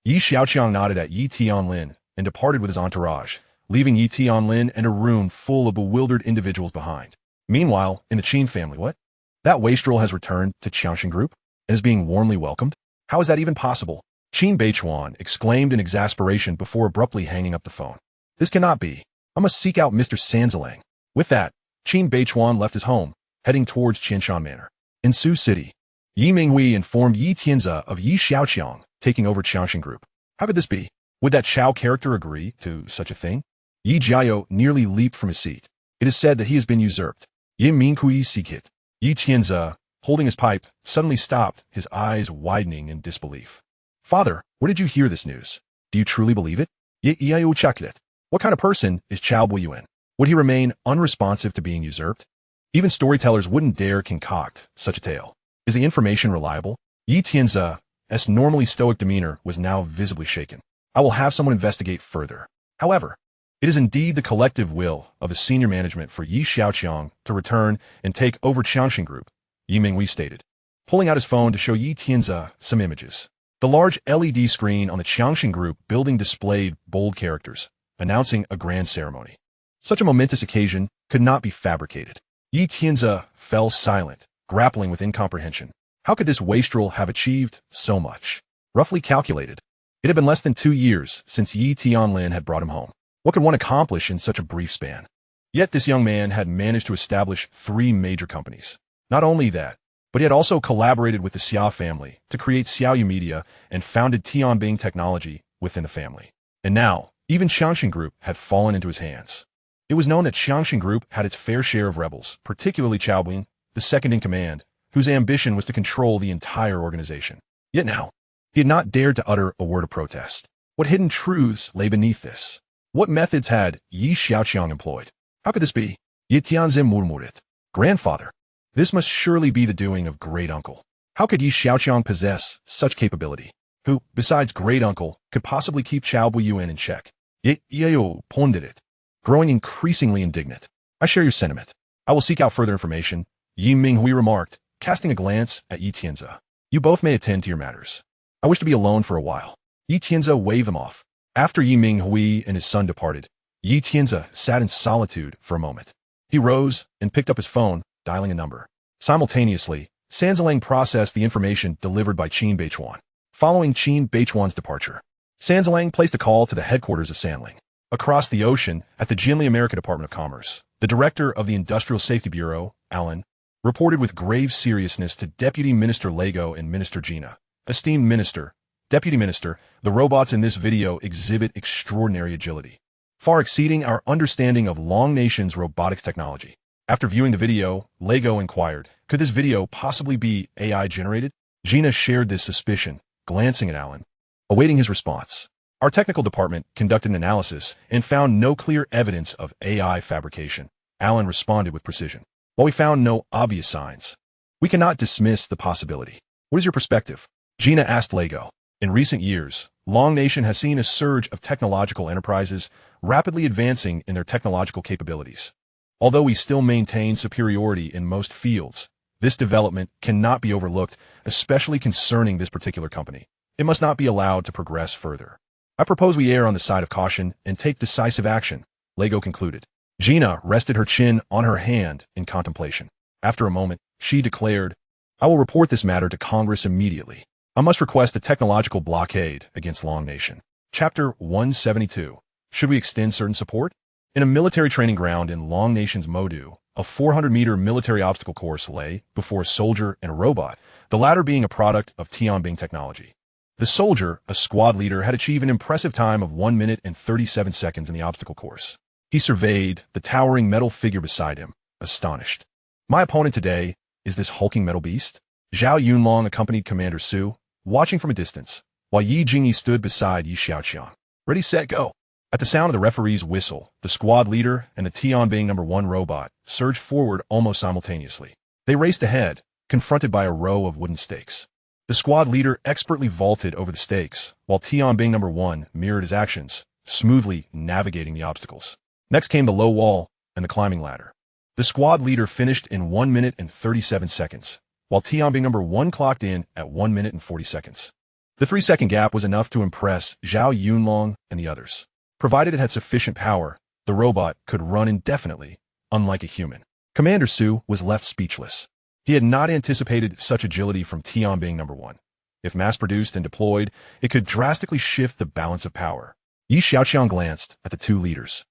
Yi Xiaoqiang nodded at Yi Tianlin and departed with his entourage, leaving Yi Tianlin and a room full of bewildered individuals behind. Meanwhile, in the Qin family, what? That wastrel has returned to Xiaoqiang Group and is being warmly welcomed? How is that even possible? Qin Beichuan exclaimed in exasperation before abruptly hanging up the phone. This cannot be. I must seek out Mr. Sanzilang. With that, Qin Beichuan left his home, heading towards Qianshan Manor. In Su City, Yi Minghui informed Yi Tianze of Yi Xiaoqiang taking over Xiaoqiang Group. How could this be? Would that Chao character agree to such a thing? Yi Jiao nearly leaped from his seat. It is said that he has been usurped. Yi Minghui Sikit. Yi Tianze, holding his pipe, suddenly stopped, his eyes widening in disbelief. Father, where did you hear this news? Do you truly believe it? Yi Yao Chaklet. What kind of person is Chao Buiyuan? Would he remain unresponsive to being usurped? Even storytellers wouldn't dare concoct such a tale. Is the information reliable? Yi Tianze's normally stoic demeanor was now visibly shaken. I will have someone investigate further. However, it is indeed the collective will of the senior management for Yi Xiaoqiang to return and take over Xiaoqiang Group, Yi Minghui stated, pulling out his phone to show Yi Tianze some images. The large LED screen on the Xiaoqiang Group building displayed bold characters, announcing a grand ceremony. Such a momentous occasion could not be fabricated. Yi Tianze fell silent, grappling with incomprehension. How could this wastrel have achieved so much? Roughly calculated, it had been less than 2 years since Yi Tianlin had brought him home. What could one accomplish in such a brief span? Yet this young man had managed to establish 3 major companies. Not only that, but he had also collaborated with the Xia family to create Xiaoyu Media and founded Tianbing Technology within the family. And now, even Xiaoqiang Group had fallen into his hands. It was known that Xiaoqiang Group had its fair share of rebels, particularly Chao Buiyuan, the second in command, whose ambition was to control the entire organization. Yet now, he had not dared to utter a word of protest. What hidden truths lay beneath this? What methods had Yi Xiaoqiang employed? How could this be? Yi Tianze murmured. Grandfather, this must surely be the doing of great uncle. How could Yi Xiaoqiang possess such capability? Who, besides great uncle, could possibly keep Chao Buiyuan in check? Yi Yao pondered, growing increasingly indignant. I share your sentiment. I will seek out further information, Yi Minghui remarked, casting a glance at Yi Tianze. You both may attend to your matters. I wish to be alone for a while. Yi Tianze waved them off. After Yi Minghui and his son departed, Yi Tianze sat in solitude for a moment. He rose and picked up his phone, dialing a number. Simultaneously, Sanzilang processed the information delivered by Qin Beichuan. Following Qin Beichuan's departure, Sanzilang placed a call to the headquarters of Sanling. Across the ocean, at the Jinli America Department of Commerce, the director of the Industrial Safety Bureau, Alan, reported with grave seriousness to Deputy Minister Lego and Minister Gina. Esteemed Minister, Deputy Minister, the robots in this video exhibit extraordinary agility, far exceeding our understanding of Long Nation's robotics technology. After viewing the video, Lego inquired, could this video possibly be AI generated? Gina shared this suspicion, glancing at Alan, awaiting his response. Our technical department conducted an analysis and found no clear evidence of AI fabrication. Alan responded with precision. While we found no obvious signs, we cannot dismiss the possibility. What is your perspective? Gina asked Lego. In recent years, Long Nation has seen a surge of technological enterprises rapidly advancing in their technological capabilities. Although we still maintain superiority in most fields, This development cannot be overlooked, especially concerning this particular company. It must not be allowed to progress further. I propose we err on the side of caution and take decisive action, Lego concluded. Gina rested her chin on her hand in contemplation. After a moment, she declared, I will report this matter to Congress immediately. I must request a technological blockade against Long Nation. Chapter 172. Should we extend certain support? In a military training ground in Long Nation's Modu, a 400-meter military obstacle course lay before a soldier and a robot, the latter being a product of Tianbing technology. The soldier, a squad leader, had achieved an impressive time of 1 minute and 37 seconds in the obstacle course. He surveyed the towering metal figure beside him, astonished. My opponent today is this hulking metal beast? Xiaoqiang accompanied Commander Su, watching from a distance, while Yi Jingyi stood beside Yi Xiaoqiang. Ready, set, go. At the sound of the referee's whistle, the squad leader and the Tianbing No. 1 robot surged forward almost simultaneously. They raced ahead, confronted by a row of wooden stakes. The squad leader expertly vaulted over the stakes, while Tianbing No. 1 mirrored his actions, smoothly navigating the obstacles. Next came the low wall and the climbing ladder. The squad leader finished in 1 minute and 37 seconds, while Tianbing No. 1 clocked in at 1 minute and 40 seconds. The 3-second gap was enough to impress Xiaoqiang and the others. Provided it had sufficient power, the robot could run indefinitely, unlike a human. Commander Su was left speechless. He had not anticipated such agility from Tianbing No. 1. If mass-produced and deployed, it could drastically shift the balance of power. Yi Xiaoqiang glanced at the two leaders,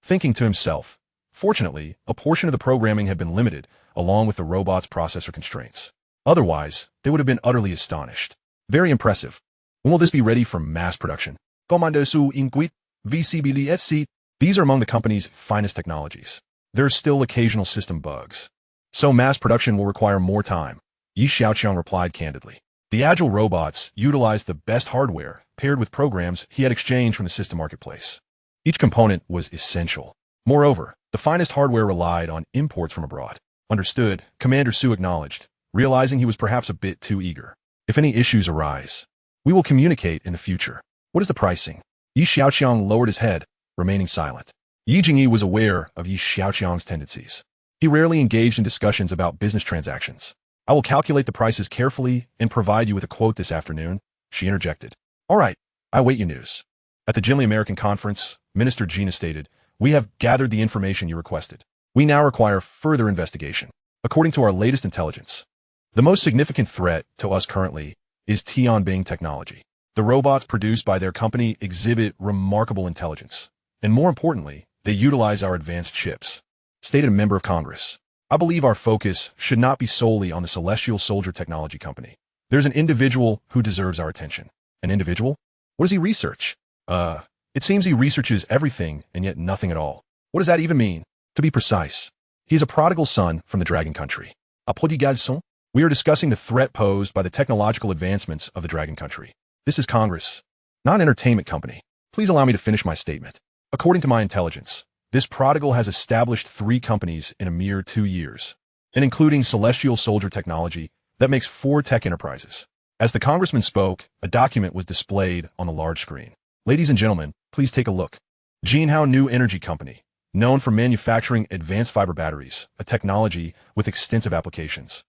thinking to himself, fortunately, a portion of the programming had been limited, along with the robot's processor constraints. Otherwise, they would have been utterly astonished. Very impressive. When will this be ready for mass production? Commando Su Inquit. VCBDSC, these are among the company's finest technologies. There are still occasional system bugs. So mass production will require more time, Yi Xiaoqiang replied candidly. The agile robots utilized the best hardware paired with programs he had exchanged from the system marketplace. Each component was essential. Moreover, the finest hardware relied on imports from abroad. Understood, Commander Su acknowledged, realizing he was perhaps a bit too eager. If any issues arise, we will communicate in the future. What is the pricing? Yi Xiaoqiang lowered his head, remaining silent. Yi Jingyi was aware of Yi Xiaoqiang's tendencies. He rarely engaged in discussions about business transactions. I will calculate the prices carefully and provide you with a quote this afternoon, she interjected. All right, I await your news. At the Jinli American Conference, Minister Gina stated, we have gathered the information you requested. We now require further investigation. According to our latest intelligence, the most significant threat to us currently is Tianbing technology. The robots produced by their company exhibit remarkable intelligence, and more importantly, they utilize our advanced chips, stated a member of Congress. I believe our focus should not be solely on the Celestial Soldier Technology Company. There's an individual who deserves our attention. An individual? What does he research? It seems he researches everything and yet nothing at all. What does that even mean? To be precise, he is a prodigal son from the Dragon Country. A prodigal son? We are discussing the threat posed by the technological advancements of the Dragon Country. This is Congress, not an entertainment company. Please allow me to finish my statement. According to my intelligence, this prodigal has established 3 companies in a mere 2 years, and including Celestial Soldier Technology, that makes 4 tech enterprises. As the congressman spoke, a document was displayed on the large screen. Ladies and gentlemen, please take a look. Jinhao New Energy Company, known for manufacturing advanced fiber batteries, a technology with extensive applications.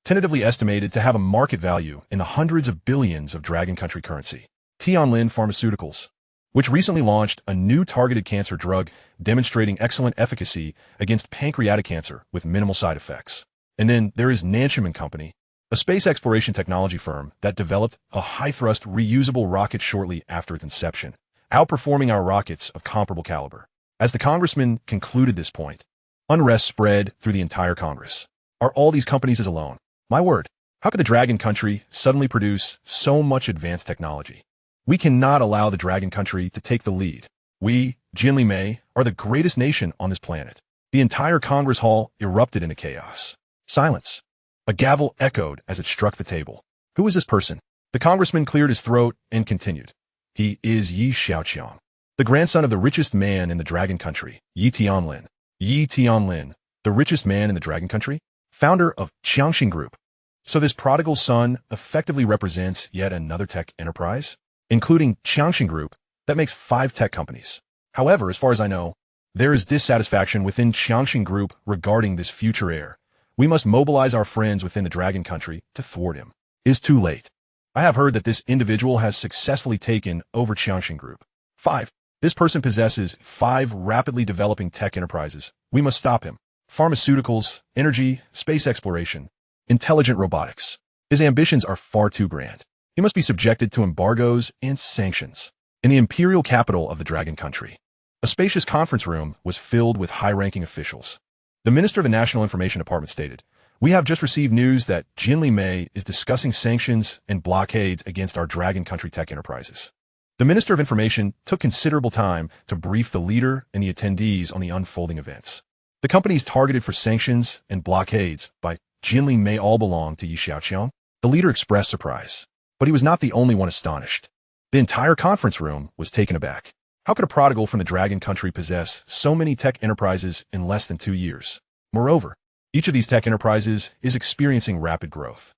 Tentatively estimated to have a market value in the hundreds of billions of Dragon Country currency. Tianlin Pharmaceuticals, which recently launched a new targeted cancer drug demonstrating excellent efficacy against pancreatic cancer with minimal side effects. And then there is Nanshan Company, a space exploration technology firm that developed a high-thrust reusable rocket shortly after its inception, outperforming our rockets of comparable caliber. As the congressman concluded this point, unrest spread through the entire Congress. Are all these companies as alone? My word, how could the Dragon Country suddenly produce so much advanced technology? We cannot allow the Dragon Country to take the lead. We, Jinli Mei, are the greatest nation on this planet. The entire Congress Hall erupted into chaos. Silence. A gavel echoed as it struck the table. Who is this person? The congressman cleared his throat and continued. He is Yi Xiaoqiang, the grandson of the richest man in the Dragon Country, Yi Tianlin. Yi Tianlin, the richest man in the Dragon Country? Founder of Xiaoqiang Group. So this prodigal son effectively represents yet another tech enterprise, including Xiaoqiang Group, that makes 5 tech companies. However, as far as I know, there is dissatisfaction within Xiaoqiang Group regarding this future heir, We must mobilize our friends within the dragon country to thwart him. It is too late. I have heard that this individual has successfully taken over Xiaoqiang Group. 5. This person possesses 5 rapidly developing tech enterprises. We must stop him. Pharmaceuticals, energy, space exploration, intelligent robotics. His ambitions are far too grand. He must be subjected to embargoes and sanctions. In the imperial capital of the dragon country, a spacious conference room was filled with high-ranking officials. The Minister of the National Information Department stated, "We have just received news that Jinli Mei is discussing sanctions and blockades against our dragon country tech enterprises." The Minister of Information took considerable time to brief the leader and the attendees on the unfolding events. The companies targeted for sanctions and blockades by Jinli Mei all belong to Xiaoqiang. The leader expressed surprise, but he was not the only one astonished. The entire conference room was taken aback. How could a prodigal from the dragon country possess so many tech enterprises in less than 2 years? Moreover, each of these tech enterprises is experiencing rapid growth.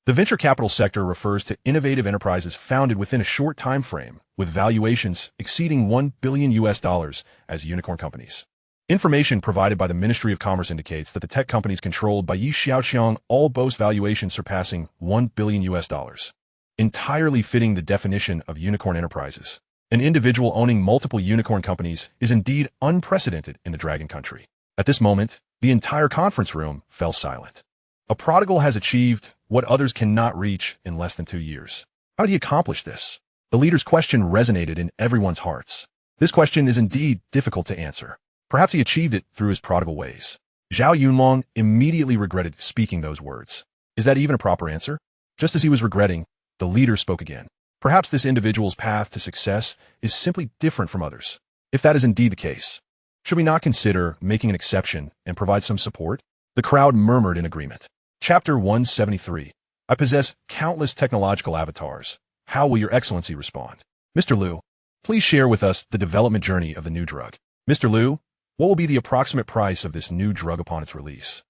The venture capital sector refers to innovative enterprises founded within a short time frame with valuations exceeding $1 billion as unicorn companies. Information provided by the Ministry of Commerce indicates that the tech companies controlled by Xiaoqiang all boast valuations surpassing $1 billion, entirely fitting the definition of unicorn enterprises. An individual owning multiple unicorn companies is indeed unprecedented in the dragon country. At this moment, the entire conference room fell silent. A prodigal has achieved what others cannot reach in less than 2 years. How did he accomplish this? The leader's question resonated in everyone's hearts. This question is indeed difficult to answer. Perhaps he achieved it through his prodigal ways. Zhao Yunlong immediately regretted speaking those words. Is that even a proper answer? Just as he was regretting, the leader spoke again. Perhaps this individual's path to success is simply different from others. If that is indeed the case, should we not consider making an exception and provide some support? The crowd murmured in agreement. Chapter 173. I possess countless technological avatars. How will Your Excellency respond? Mr. Liu, please share with us the development journey of the new drug. Mr. Liu, what will be the approximate price of this new drug upon its release?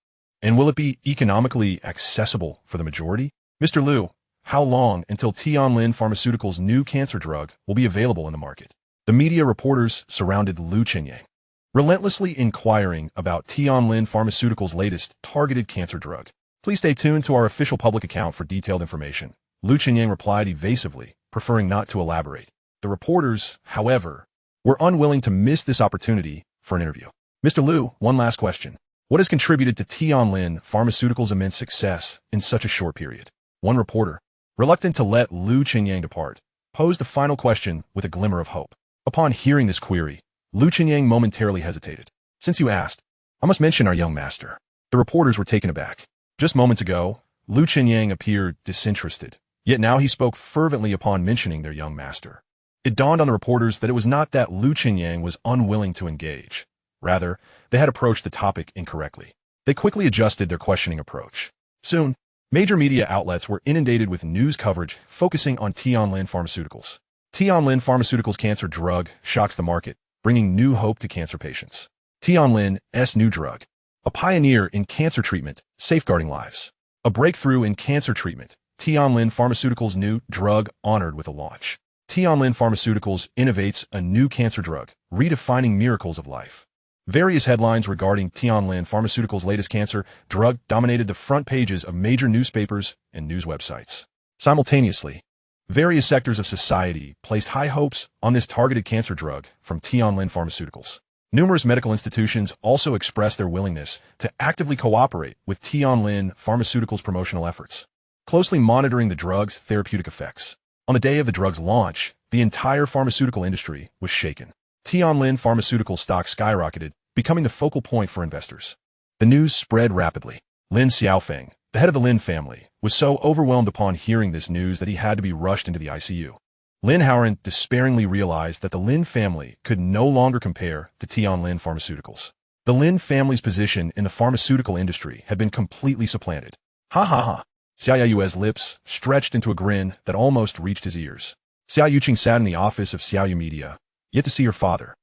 And will it be economically accessible for the majority? Mr. Liu, how long until Tianlin Pharmaceuticals' new cancer drug will be available in the market? The media reporters surrounded Lu Qinyang, relentlessly inquiring about Tianlin Pharmaceuticals' latest targeted cancer drug. Please stay tuned to our official public account for detailed information. Lu Qinyang replied evasively, preferring not to elaborate. The reporters, however, were unwilling to miss this opportunity for an interview. Mr. Liu, one last question. What has contributed to Tianlin Pharmaceuticals' immense success in such a short period? One reporter, reluctant to let Lu Qinyang depart, posed the final question with a glimmer of hope. Upon hearing this query, Lu Qinyang momentarily hesitated. Since you asked, I must mention our young master. The reporters were taken aback. Just moments ago, Lu Qinyang appeared disinterested, yet now he spoke fervently upon mentioning their young master. It dawned on the reporters that it was not that Lu Qinyang was unwilling to engage. Rather, they had approached the topic incorrectly. They quickly adjusted their questioning approach. Soon, major media outlets were inundated with news coverage focusing on Tianlin Pharmaceuticals. Tianlin Pharmaceuticals' cancer drug shocks the market, bringing new hope to cancer patients. Tianlin's new drug, a pioneer in cancer treatment, safeguarding lives. A breakthrough in cancer treatment, Tianlin Pharmaceuticals' new drug honored with a launch. Tianlin Pharmaceuticals innovates a new cancer drug, redefining miracles of life. Various headlines regarding Tianlin Pharmaceuticals' latest cancer drug dominated the front pages of major newspapers and news websites. Simultaneously, various sectors of society placed high hopes on this targeted cancer drug from Tianlin Pharmaceuticals. Numerous medical institutions also expressed their willingness to actively cooperate with Tianlin Pharmaceuticals' promotional efforts, closely monitoring the drug's therapeutic effects. On the day of the drug's launch, the entire pharmaceutical industry was shaken. Tianlin Pharmaceutical stock skyrocketed, becoming the focal point for investors. The news spread rapidly. Lin Xiaofeng, the head of the Lin family, was so overwhelmed upon hearing this news that he had to be rushed into the ICU. Lin Howren despairingly realized that the Lin family could no longer compare to Tianlin Pharmaceuticals. The Lin family's position in the pharmaceutical industry had been completely supplanted. Ha ha ha. Xia Yue's lips stretched into a grin that almost reached his ears. Xiaoqiang sat in the office of Xiaoyu Media, yet to see her father.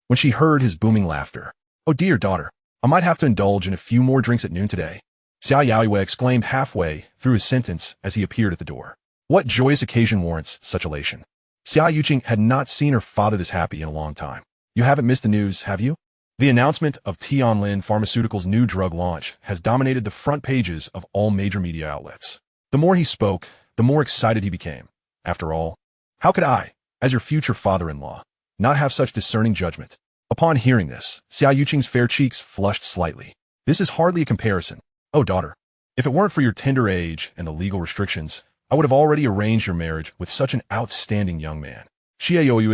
When she heard his booming laughter, "Oh dear daughter, I might have to indulge in a few more drinks at noon today," Xia Yue exclaimed halfway through his sentence as he appeared at the door. What joyous occasion warrants such elation? Xiaoqiang had not seen her father this happy in a long time. You haven't missed the news, have you? The announcement of Tianlin Pharmaceuticals' new drug launch has dominated the front pages of all major media outlets. The more he spoke, the more excited he became. After all, how could I, as your future father-in-law, not have such discerning judgment? Upon hearing this, Xiaoqiang's fair cheeks flushed slightly. This is hardly a comparison. Oh, daughter, if it weren't for your tender age and the legal restrictions, I would have already arranged your marriage with such an outstanding young man. Xiaoqiang.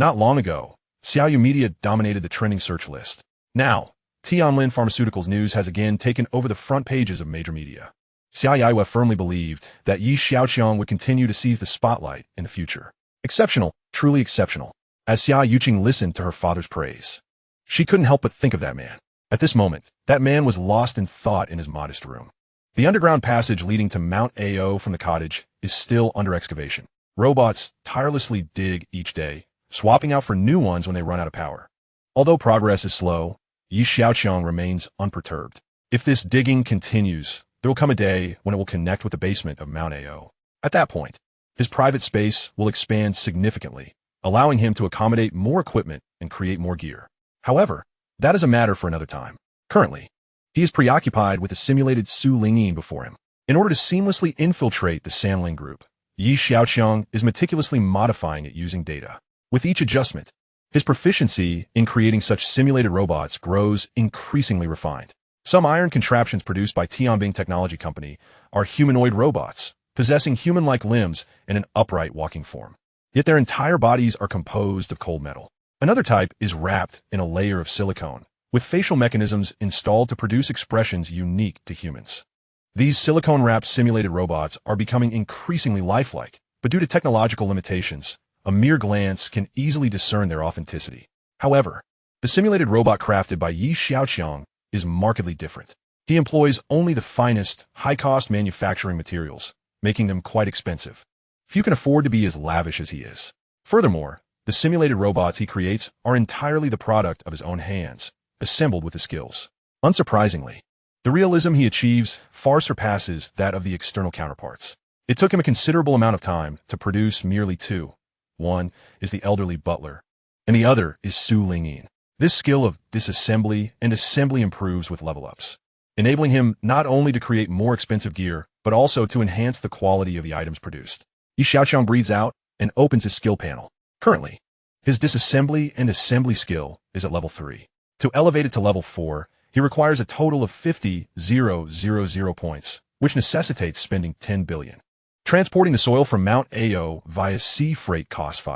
Not long ago, Xiaoyu Media dominated the trending search list. Now, Tianlin Pharmaceuticals news has again taken over the front pages of major media. Xiaoyu firmly believed that Xiaoqiang would continue to seize the spotlight in the future. Exceptional, truly exceptional. As Xiaoqiang listened to her father's praise, she couldn't help but think of that man. At this moment, that man was lost in thought in his modest room. The underground passage leading to Mount Ao from the cottage is still under excavation. Robots tirelessly dig each day, swapping out for new ones when they run out of power. Although progress is slow, Xiaoqiang remains unperturbed. If this digging continues, there will come a day when it will connect with the basement of Mount Ao. At that point, his private space will expand significantly, allowing him to accommodate more equipment and create more gear. However, that is a matter for another time. Currently, he is preoccupied with the simulated Su Lingyin before him. In order to seamlessly infiltrate the Sanling Group, Xiaoqiang is meticulously modifying it using data. With each adjustment, his proficiency in creating such simulated robots grows increasingly refined. Some iron contraptions produced by Tianbing Technology Company are humanoid robots, possessing human-like limbs and an upright walking form. Yet their entire bodies are composed of cold metal. Another type is wrapped in a layer of silicone, with facial mechanisms installed to produce expressions unique to humans. These silicone-wrapped simulated robots are becoming increasingly lifelike, but due to technological limitations, a mere glance can easily discern their authenticity. However, the simulated robot crafted by Xiaoqiang is markedly different. He employs only the finest, high-cost manufacturing materials, making them quite expensive. Few can afford to be as lavish as he is. Furthermore, the simulated robots he creates are entirely the product of his own hands, assembled with his skills. Unsurprisingly, the realism he achieves far surpasses that of the external counterparts. It took him a considerable amount of time to produce merely two. One is the elderly butler, and the other is Su Lingyin. This skill of disassembly and assembly improves with level-ups, enabling him not only to create more expensive gear, but also to enhance the quality of the items produced. Xiaoqiang breathes out and opens his skill panel. Currently, his disassembly and assembly skill is at level 3. To elevate it to level 4, he requires a total of 50,000 points, which necessitates spending 10 billion. Transporting the soil from Mount Ao via sea freight costs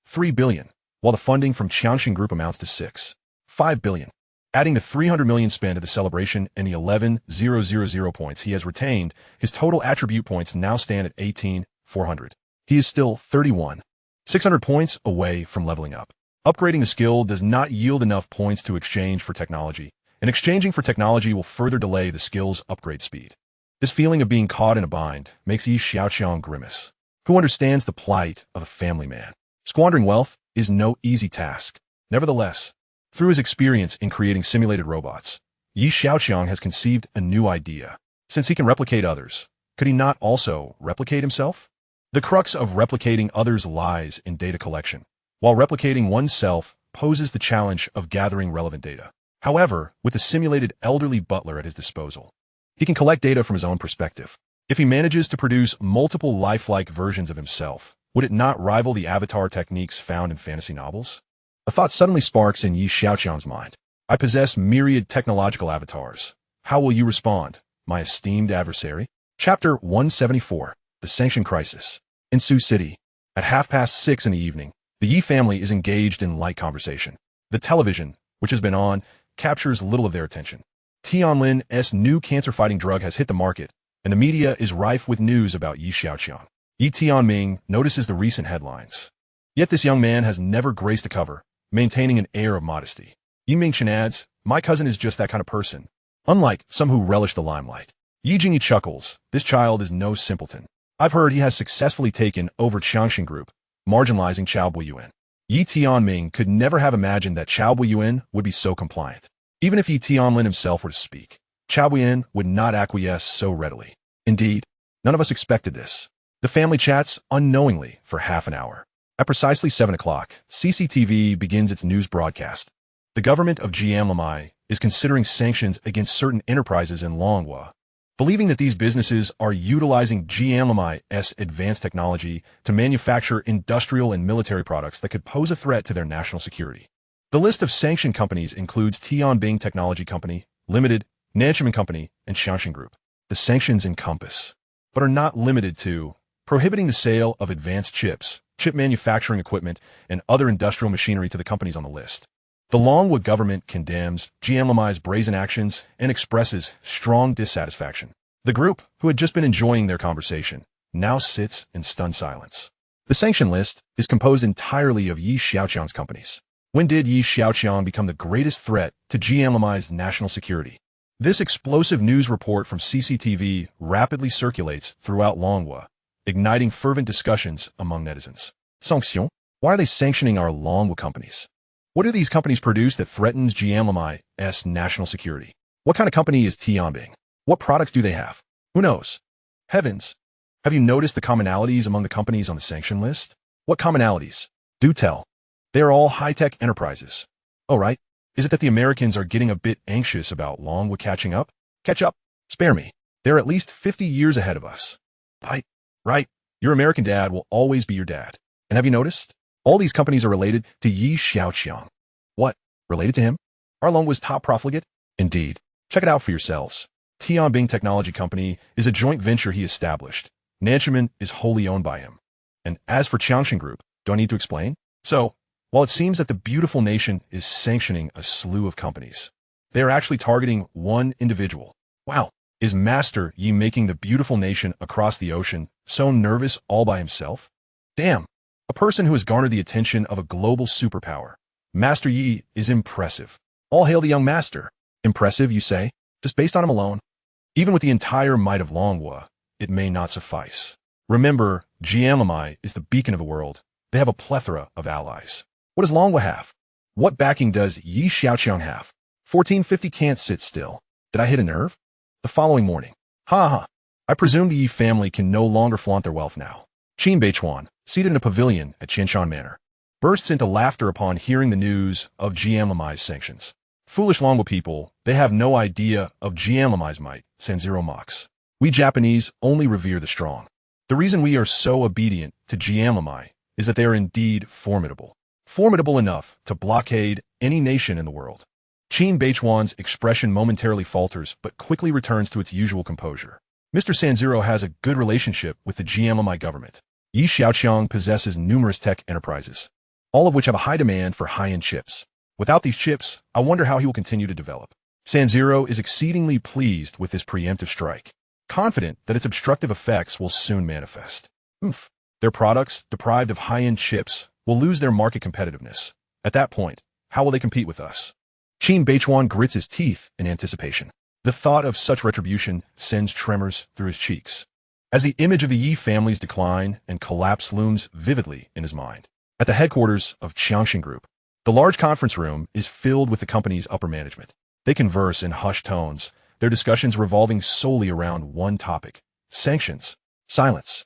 3 billion, while the funding from Xiaoqiang Group amounts to 5 billion. Adding the 300 million spent at the celebration and the 11,000 points he has retained, his total attribute points now stand at 18,400. He is still 31,600 points away from leveling up. Upgrading the skill does not yield enough points to exchange for technology, and exchanging for technology will further delay the skill's upgrade speed. This feeling of being caught in a bind makes Xiaoqiang grimace. Who understands the plight of a family man? Squandering wealth is no easy task. Nevertheless, through his experience in creating simulated robots, Xiaoqiang has conceived a new idea. Since he can replicate others, could he not also replicate himself? The crux of replicating others lies in data collection, while replicating oneself poses the challenge of gathering relevant data. However, with the simulated elderly butler at his disposal, he can collect data from his own perspective. If he manages to produce multiple lifelike versions of himself, would it not rival the avatar techniques found in fantasy novels? A thought suddenly sparks in Xiaoqiang's mind. I possess myriad technological avatars. How will you respond, my esteemed adversary? Chapter 174, The Sanction Crisis. In Sioux City, at 6:30 in the evening, the Yi family is engaged in light conversation. The television, which has been on, captures little of their attention. Tianlin's new cancer-fighting drug has hit the market, and the media is rife with news about Xiaoqiang. Yi Tianming notices the recent headlines. Yet this young man has never graced a cover, maintaining an air of modesty. Yi Mingchen adds, my cousin is just that kind of person. Unlike some who relish the limelight. Yi Jingyi chuckles, this child is no simpleton. I've heard he has successfully taken over Xiaoqiang Group, marginalizing Chao Buiyuan. Yi Tianming could never have imagined that Chao Buiyuan would be so compliant. Even if Yi Tianlin himself were to speak, Chao Buiyuan would not acquiesce so readily. Indeed, none of us expected this. The family chats unknowingly for half an hour. At precisely 7 o'clock, CCTV begins its news broadcast. The government of Xiaoqiang is considering sanctions against certain enterprises in Longhua, believing that these businesses are utilizing Xiaoqiang's advanced technology to manufacture industrial and military products that could pose a threat to their national security. The list of sanctioned companies includes Tianbing Technology Company, Limited, Nanchun Company, and Xia Group. The sanctions encompass, but are not limited to, prohibiting the sale of advanced chips, chip manufacturing equipment, and other industrial machinery to the companies on the list. The Longhua government condemns Xiaoqiang's brazen actions and expresses strong dissatisfaction. The group, who had just been enjoying their conversation, now sits in stunned silence. The sanction list is composed entirely of Xiaoqiang's companies. When did Xiaoqiang become the greatest threat to Xiaoqiang's national security? This explosive news report from CCTV rapidly circulates throughout Longhua, igniting fervent discussions among netizens. Sanction? Why are they sanctioning our Longhua companies? What do these companies produce that threatens Xiaoqiang's national security? What kind of company is Tianbing? What products do they have? Who knows? Heavens! Have you noticed the commonalities among the companies on the sanction list? What commonalities? Do tell. They are all high-tech enterprises. Oh, right. Is it that the Americans are getting a bit anxious about Longhua catching up? Catch up? Spare me. They're at least 50 years ahead of us. Right. Your American dad will always be your dad. And have you noticed? All these companies are related to Xiaoqiang. What? Related to him? Are Longhua's top profligate? Indeed. Check it out for yourselves. Tianbing Technology Company is a joint venture he established. Nanchun is wholly owned by him. And as for Xiaoqiang Group, do I need to explain? So, while it seems that the beautiful nation is sanctioning a slew of companies, they are actually targeting one individual. Wow, is Master Yi making the beautiful nation across the ocean so nervous all by himself? Damn, a person who has garnered the attention of a global superpower. Master Yi is impressive. All hail the young master. Impressive, you say? Just based on him alone? Even with the entire might of Longhua, it may not suffice. Remember, Xiaoqiang is the beacon of the world. They have a plethora of allies. What does Longhua have? What backing does Xiaoqiang have? 1450 can't sit still. Did I hit a nerve? The following morning. I presume the Yi family can no longer flaunt their wealth now. Qin Beichuan, seated in a pavilion at Qianshan Manor, bursts into laughter upon hearing the news of Xiaoqiang's sanctions. Foolish Longhua people, they have no idea of Xiaoqiang's might, Sanziro mocks. We Japanese only revere the strong. The reason we are so obedient to Xiaoqiang is that they are indeed formidable. Formidable enough to blockade any nation in the world. Qin Beichuan's expression momentarily falters but quickly returns to its usual composure. Mr. Sanziro has a good relationship with the Xiaoqiang government. Xiaoqiang possesses numerous tech enterprises, all of which have a high demand for high-end chips. Without these chips, I wonder how he will continue to develop. Sanziro is exceedingly pleased with this preemptive strike, confident that its obstructive effects will soon manifest. Their products, deprived of high-end chips, will lose their market competitiveness. At that point, how will they compete with us? Qin Beichuan grits his teeth in anticipation. The thought of such retribution sends tremors through his cheeks, as the image of the Yi family's decline and collapse looms vividly in his mind. At the headquarters of Xiaoqiang Group, the large conference room is filled with the company's upper management. They converse in hushed tones, their discussions revolving solely around one topic: sanctions. Silence.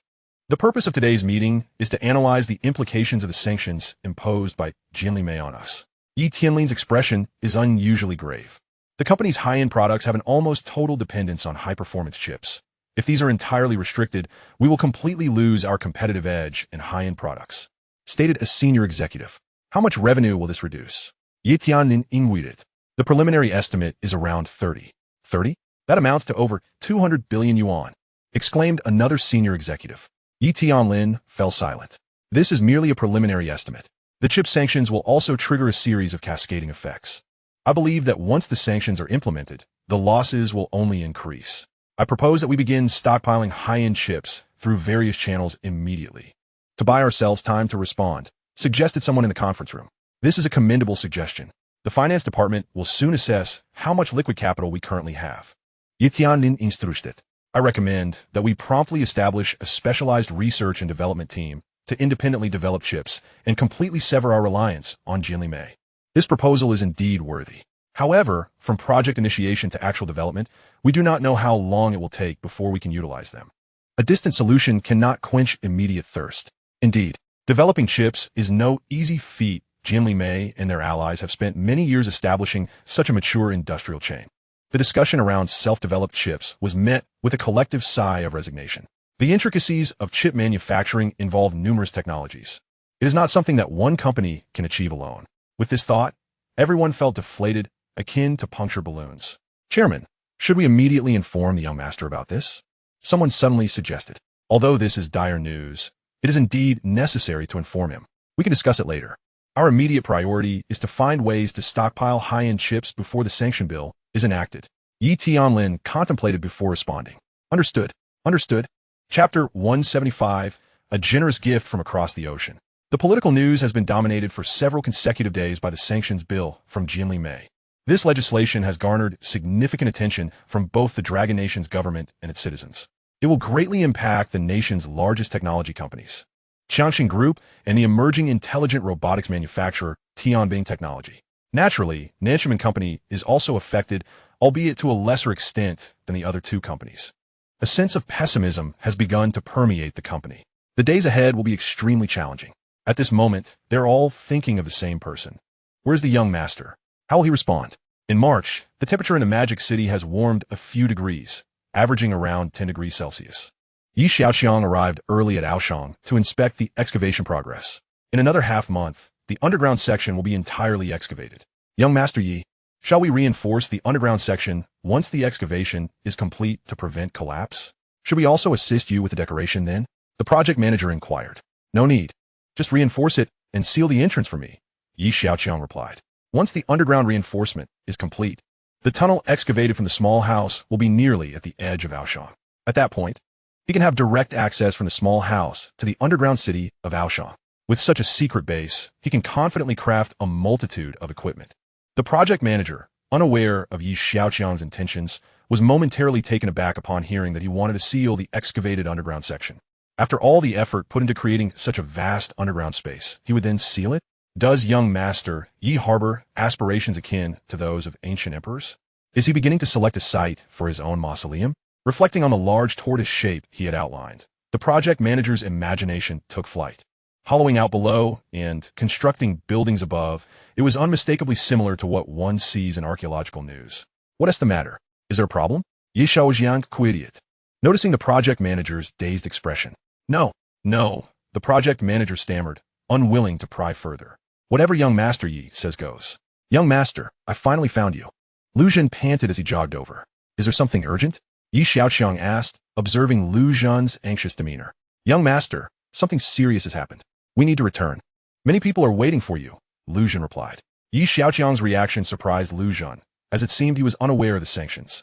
The purpose of today's meeting is to analyze the implications of the sanctions imposed by Jianlimei on us. Yi Tianlin's expression is unusually grave. The company's high-end products have an almost total dependence on high-performance chips. If these are entirely restricted, we will completely lose our competitive edge in high-end products. Stated a senior executive. How much revenue will this reduce? Yi Tianlin inguided. The preliminary estimate is around 30. 30? That amounts to over 200 billion yuan, exclaimed another senior executive. Yi Tianlin fell silent. This is merely a preliminary estimate. The chip sanctions will also trigger a series of cascading effects. I believe that once the sanctions are implemented, the losses will only increase. I propose that we begin stockpiling high-end chips through various channels immediately. To buy ourselves time to respond, suggested someone in the conference room. This is a commendable suggestion. The finance department will soon assess how much liquid capital we currently have. Yi Tianlin instructed. I recommend that we promptly establish a specialized research and development team to independently develop chips and completely sever our reliance on Jianlimei. This proposal is indeed worthy. However, from project initiation to actual development, we do not know how long it will take before we can utilize them. A distant solution cannot quench immediate thirst. Indeed, Developing chips is no easy feat. Jianli Mei and their allies have spent many years establishing such a mature industrial chain. The discussion around self-developed chips was met with a collective sigh of resignation. The intricacies of chip manufacturing involve numerous technologies. It is not something that one company can achieve alone. With this thought, everyone felt deflated, akin to punctured balloons. Chairman, should we immediately inform the young master about this? Someone suddenly suggested. Although this is dire news, it is indeed necessary to inform him. We can discuss it later. Our immediate priority is to find ways to stockpile high-end chips before the sanction bill is enacted. Yi Tianlin contemplated before responding. Understood. Understood. Chapter 175, A Generous Gift from Across the Ocean. The political news has been dominated for several consecutive days by the sanctions bill from Jianli Mei. This legislation has garnered significant attention from both the Dragon Nation's government and its citizens. It will greatly impact the nation's largest technology companies, Xia Group and the emerging intelligent robotics manufacturer Tianbing Technology. Naturally, Nanshan Company is also affected, albeit to a lesser extent than the other two companies. A sense of pessimism has begun to permeate the company. The days ahead will be extremely challenging. At this moment, they're all thinking of the same person. Where's the young master? How will he respond? In March, the temperature in the Magic City has warmed a few degrees, averaging around 10 degrees Celsius. Yi Xiaoqiang arrived early at Xiaoqiang to inspect the excavation progress. In another half-month, the underground section will be entirely excavated. Young Master Yi, shall we reinforce the underground section once the excavation is complete to prevent collapse? Should we also assist you with the decoration then? The project manager inquired. No need. Just reinforce it and seal the entrance for me, Yi Xiaoqiang replied. Once the underground reinforcement is complete, the tunnel excavated from the small house will be nearly at the edge of Xiaoqiang. At that point, he can have direct access from the small house to the underground city of Xiaoqiang. With such a secret base, he can confidently craft a multitude of equipment. The project manager, unaware of Yi Xiaoqiang's intentions, was momentarily taken aback upon hearing that he wanted to seal the excavated underground section. After all the effort put into creating such a vast underground space, he would then seal it? Does young master Yi harbor aspirations akin to those of ancient emperors? Is he beginning to select a site for his own mausoleum? Reflecting on the large tortoise shape he had outlined, the project manager's imagination took flight. Hollowing out below and constructing buildings above, it was unmistakably similar to what one sees in archaeological news. What is the matter? Is there a problem? Yi Xiaoqiang queried, noticing the project manager's dazed expression. No, the project manager stammered, unwilling to pry further. Whatever young master Yi says goes. Young master, I finally found you. Lu Zhen panted as he jogged over. Is there something urgent? Yi Xiaoqiang asked, observing Lu Zhen's anxious demeanor. Young master, something serious has happened. We need to return. Many people are waiting for you, Lu Zhen replied. Yi Xiaoqiang's reaction surprised Lu Zhen, as it seemed he was unaware of the sanctions.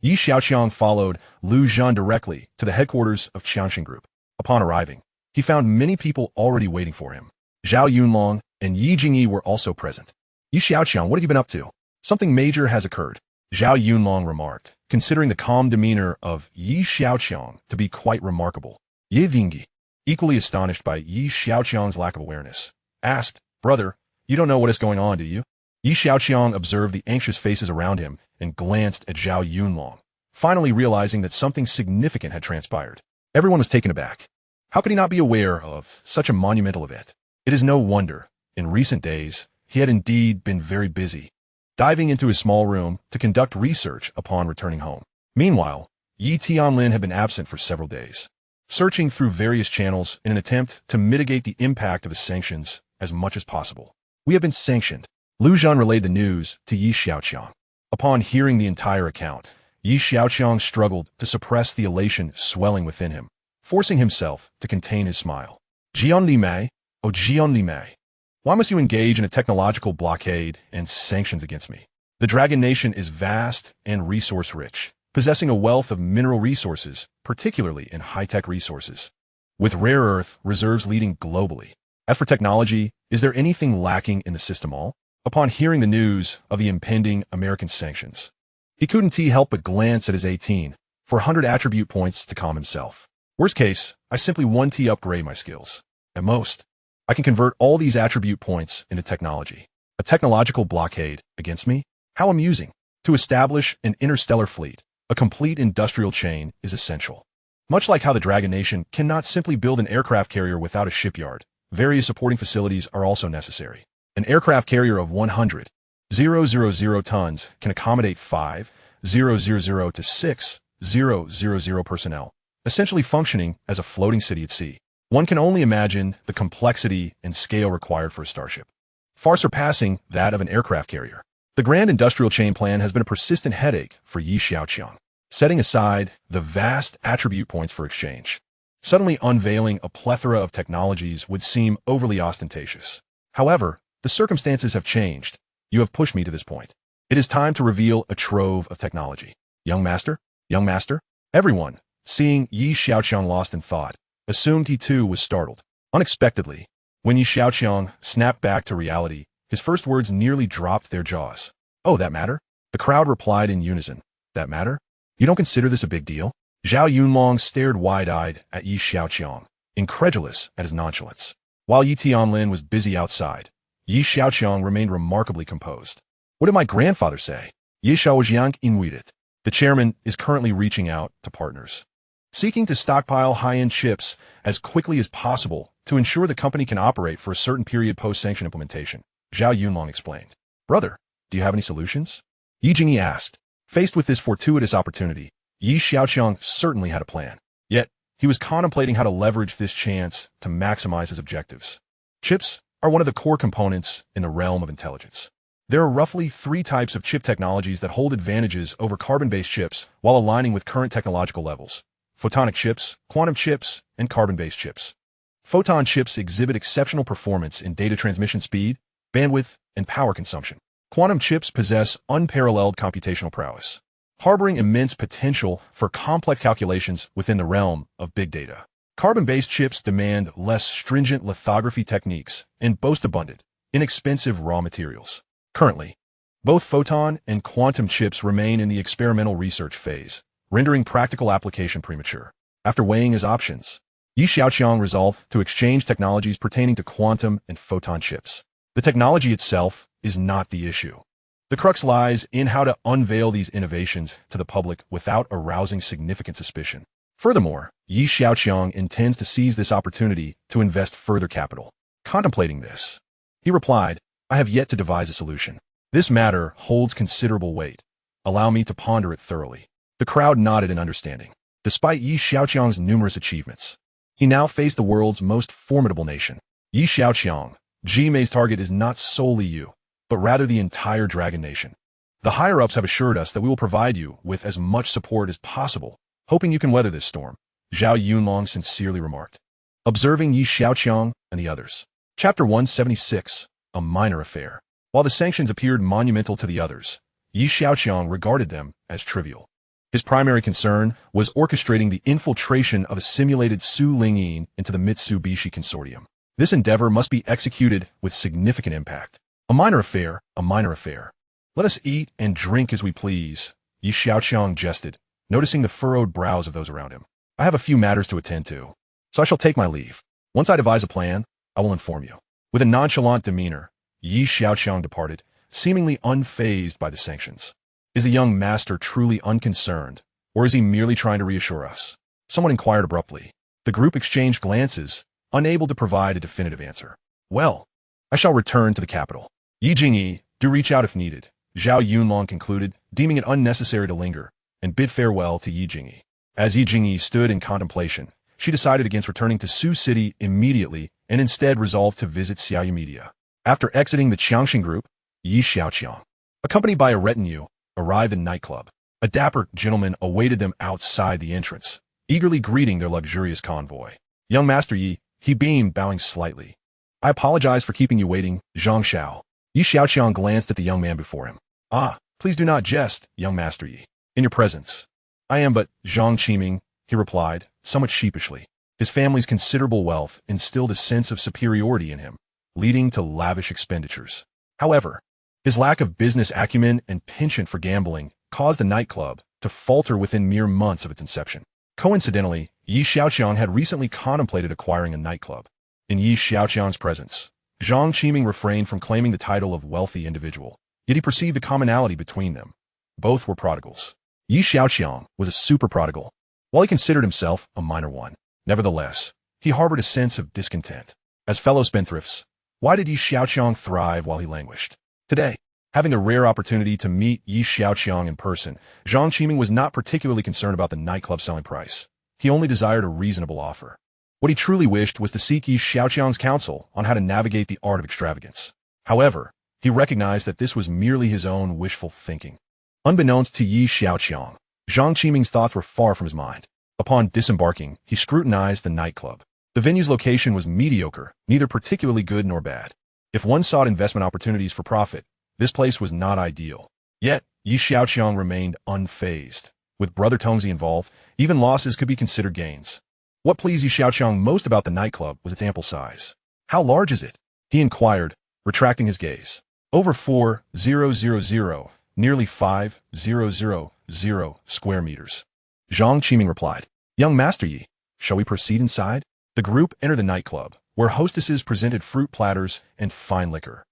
Yi Xiaoqiang followed Lu Zhen directly to the headquarters of Xia Group. Upon arriving, he found many people already waiting for him. Zhao Yunlong and Yi Jingyi were also present. Yi Xiaoqiang, what have you been up to? Something major has occurred, Zhao Yunlong remarked, considering the calm demeanor of Yi Xiaoqiang to be quite remarkable. Ye Vingyi, equally astonished by Yi Xiaoqiang's lack of awareness, asked, Brother, you don't know what is going on, do you? Yi Xiaoqiang observed the anxious faces around him and glanced at Zhao Yunlong, finally realizing that something significant had transpired. Everyone was taken aback. How could he not be aware of such a monumental event? It is no wonder, in recent days, he had indeed been very busy, diving into his small room to conduct research upon returning home. Meanwhile, Yi Tianlin had been absent for several days, searching through various channels in an attempt to mitigate the impact of the sanctions as much as possible. We have been sanctioned. Lu Zhen relayed the news to Yi Xiaoqiang. Upon hearing the entire account, Yi Xiaoqiang struggled to suppress the elation swelling within him, forcing himself to contain his smile. Jianli Mei, oh Jianli Mei, why must you engage in a technological blockade and sanctions against me? The Dragon Nation is vast and resource-rich, possessing a wealth of mineral resources, particularly in high-tech resources, with rare earth reserves leading globally. As for technology, is there anything lacking in the system all? Upon hearing the news of the impending American sanctions, he couldn't help but glance at his 18 for 100 attribute points to calm himself. Worst case, I simply 1T upgrade my skills. At most, I can convert all these attribute points into technology. A technological blockade against me? How amusing. To establish an interstellar fleet, a complete industrial chain is essential. Much like how the Dragon Nation cannot simply build an aircraft carrier without a shipyard, Various supporting facilities are also necessary. An aircraft carrier of 100,000 tons can accommodate 5,000 to 6,000 personnel, essentially functioning as a floating city at sea. One can only imagine the complexity and scale required for a starship, far surpassing that of an aircraft carrier. The grand industrial chain plan has been a persistent headache for Xiaoqiang, setting aside the vast attribute points for exchange. Suddenly unveiling a plethora of technologies would seem overly ostentatious. However, the circumstances have changed. You have pushed me to this point. It is time to reveal a trove of technology. Young master? Young master? Everyone, seeing Xiaoqiang lost in thought, assumed he too was startled. Unexpectedly, when Xiaoqiang snapped back to reality, his first words nearly dropped their jaws. Oh, that matter? The crowd replied in unison. That matter? You don't consider this a big deal? Zhao Yunlong stared wide-eyed at Xiaoqiang, incredulous at his nonchalance. While Yi Tianlin was busy outside, Xiaoqiang remained remarkably composed. What did my grandfather say? Xiaoqiang inwided. The chairman is currently reaching out to partners, seeking to stockpile high-end chips as quickly as possible to ensure the company can operate for a certain period post-sanction implementation, Zhao Yunlong explained. Brother, do you have any solutions? Yi Jingyi asked. Faced with this fortuitous opportunity, Xiaoqiang certainly had a plan. Yet, he was contemplating how to leverage this chance to maximize his objectives. Chips are one of the core components in the realm of intelligence. There are roughly 3 types of chip technologies that hold advantages over carbon-based chips while aligning with current technological levels: photonic chips, quantum chips, and carbon-based chips. Photon chips exhibit exceptional performance in data transmission speed, bandwidth, and power consumption. Quantum chips possess unparalleled computational prowess, harboring immense potential for complex calculations within the realm of big data. Carbon-based chips demand less stringent lithography techniques and boast abundant, inexpensive raw materials. Currently, both photon and quantum chips remain in the experimental research phase, rendering practical application premature. After weighing his options, Xiaoqiang resolved to exchange technologies pertaining to quantum and photon chips. The technology itself is not the issue. The crux lies in how to unveil these innovations to the public without arousing significant suspicion. Furthermore, Xiaoqiang intends to seize this opportunity to invest further capital. Contemplating this, he replied, I have yet to devise a solution. This matter holds considerable weight. Allow me to ponder it thoroughly. The crowd nodded in understanding. Despite Xiaoqiang's numerous achievements, he now faced the world's most formidable nation. Xiaoqiang, Mei's target is not solely you, but rather the entire Dragon Nation. The higher-ups have assured us that we will provide you with as much support as possible, hoping you can weather this storm, Zhao Yunlong sincerely remarked, observing Xiaoqiang and the others. Chapter 176, A Minor Affair. While the sanctions appeared monumental to the others, Xiaoqiang regarded them as trivial. His primary concern was orchestrating the infiltration of a simulated Su Lingyin into the Mitsubishi Consortium. This endeavor must be executed with significant impact. A minor affair, a minor affair. Let us eat and drink as we please, Xiaoqiang jested, noticing the furrowed brows of those around him. I have a few matters to attend to, so I shall take my leave. Once I devise a plan, I will inform you. With a nonchalant demeanor, Xiaoqiang departed, seemingly unfazed by the sanctions. Is the young master truly unconcerned, or is he merely trying to reassure us? Someone inquired abruptly. The group exchanged glances, unable to provide a definitive answer. Well, I shall return to the capital. Yi Jingyi, do reach out if needed, Zhao Yunlong concluded, deeming it unnecessary to linger, and bid farewell to Yi Jingyi. As Yi Jingyi stood in contemplation, she decided against returning to Su City immediately and instead resolved to visit Xiaoyu Media. After exiting the Xia Group, Xiaoqiang, accompanied by a retinue, arrived in nightclub. A dapper gentleman awaited them outside the entrance, eagerly greeting their luxurious convoy. Young Master Yi, he beamed, bowing slightly. I apologize for keeping you waiting, Zhang Xiao. Xiaoqiang glanced at the young man before him. Ah, please do not jest, young Master Yi. In your presence. I am but Zhang Qiming, he replied, somewhat sheepishly. His family's considerable wealth instilled a sense of superiority in him, leading to lavish expenditures. However, his lack of business acumen and penchant for gambling caused the nightclub to falter within mere months of its inception. Coincidentally, Xiaoqiang had recently contemplated acquiring a nightclub. In Xiaoqiang's presence, Zhang Qiming refrained from claiming the title of wealthy individual, yet he perceived a commonality between them. Both were prodigals. Xiaoqiang was a super prodigal, while he considered himself a minor one. Nevertheless, he harbored a sense of discontent. As fellow spendthrifts, why did Yi Xiaoqiang thrive while he languished? Today, having the rare opportunity to meet Yi Xiaoqiang in person, Zhang Qiming was not particularly concerned about the nightclub selling price. He only desired a reasonable offer. What he truly wished was to seek Yi Xiaoqiang's counsel on how to navigate the art of extravagance. However, he recognized that this was merely his own wishful thinking. Unbeknownst to Yi Xiaoqiang, Zhang Qiming's thoughts were far from his mind. Upon disembarking, he scrutinized the nightclub. The venue's location was mediocre, neither particularly good nor bad. If one sought investment opportunities for profit, this place was not ideal. Yet, Yi Xiaoqiang remained unfazed. With Brother Tongzi involved, even losses could be considered gains. What pleased Yi Xiaoqiang most about the nightclub was its ample size. How large is it? He inquired, retracting his gaze. Over 4,000, nearly 5,000 square meters. Zhang Qiming replied, Young Master Yi, shall we proceed inside? The group entered the nightclub, where hostesses presented fruit platters and fine liquor.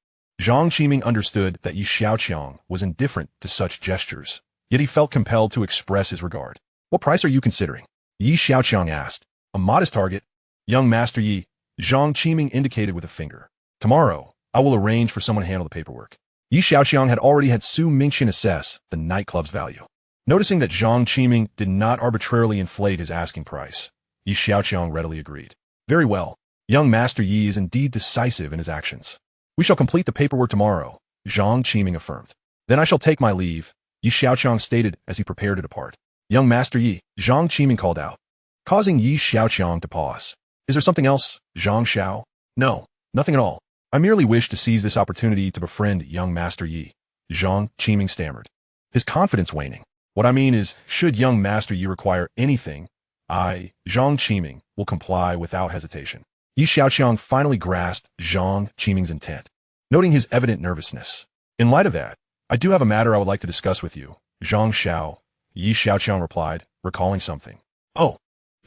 Zhang Qiming understood that Yi Xiaoqiang was indifferent to such gestures, yet he felt compelled to express his regard. What price are you considering? Yi Xiaoqiang asked. A modest target. Young Master Yi, Zhang Qiming indicated with a finger. Tomorrow, I will arrange for someone to handle the paperwork. Yi Xiaoqiang had already had Su Mingqian assess the nightclub's value. Noticing that Zhang Qiming did not arbitrarily inflate his asking price, Yi Xiaoqiang readily agreed. Very well. Young Master Yi is indeed decisive in his actions. We shall complete the paperwork tomorrow, Zhang Qiming affirmed. Then I shall take my leave, Yi Xiaoqiang stated as he prepared to depart. Young Master Yi, Zhang Qiming called out, causing Yi Xiaoqiang to pause. Is there something else, Zhang Xiao? No, nothing at all. I merely wish to seize this opportunity to befriend young Master Yi, Zhang Qiming stammered, his confidence waning. What I mean is, should young Master Yi require anything, I, Zhang Qiming, will comply without hesitation. Yi Xiaoqiang finally grasped Zhang Qiming's intent, noting his evident nervousness. In light of that, I do have a matter I would like to discuss with you, Zhang Xiao, Yi Xiaoqiang replied, recalling something. Oh,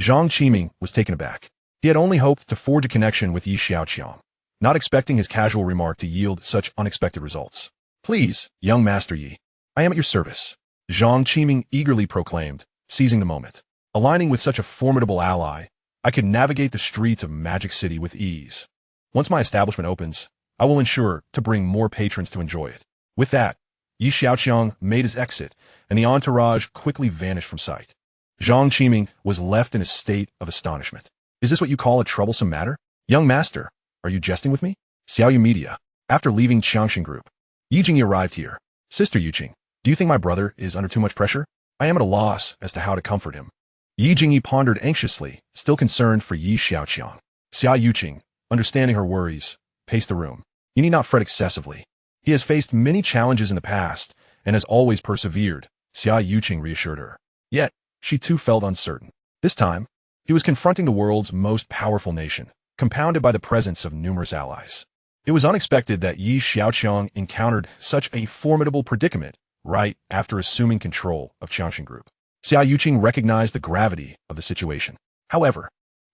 Zhang Qiming was taken aback. He had only hoped to forge a connection with Yi Xiaoqiang, not expecting his casual remark to yield such unexpected results. Please, young Master Yi, I am at your service, Zhang Qiming eagerly proclaimed, seizing the moment. Aligning with such a formidable ally, I could navigate the streets of Magic City with ease. Once my establishment opens, I will ensure to bring more patrons to enjoy it. With that, Yi Xiaoqiang made his exit, and the entourage quickly vanished from sight. Zhang Qiming was left in a state of astonishment. Is this what you call a troublesome matter? Young master, are you jesting with me? Xiaoyu Media. After leaving Xia Group, Yi Jingyi arrived here. Sister Yuqing, do you think my brother is under too much pressure? I am at a loss as to how to comfort him. Yi Jingyi pondered anxiously, still concerned for Yi Xiaoqiang. Xia Yuqing, understanding her worries, paced the room. You need not fret excessively. He has faced many challenges in the past, and has always persevered, Xia Yuqing reassured her. Yet, she too felt uncertain. This time, he was confronting the world's most powerful nation, compounded by the presence of numerous allies. It was unexpected that Yi Xiaoqiang encountered such a formidable predicament right after assuming control of Xia Group. Xia Yuqing recognized the gravity of the situation. However,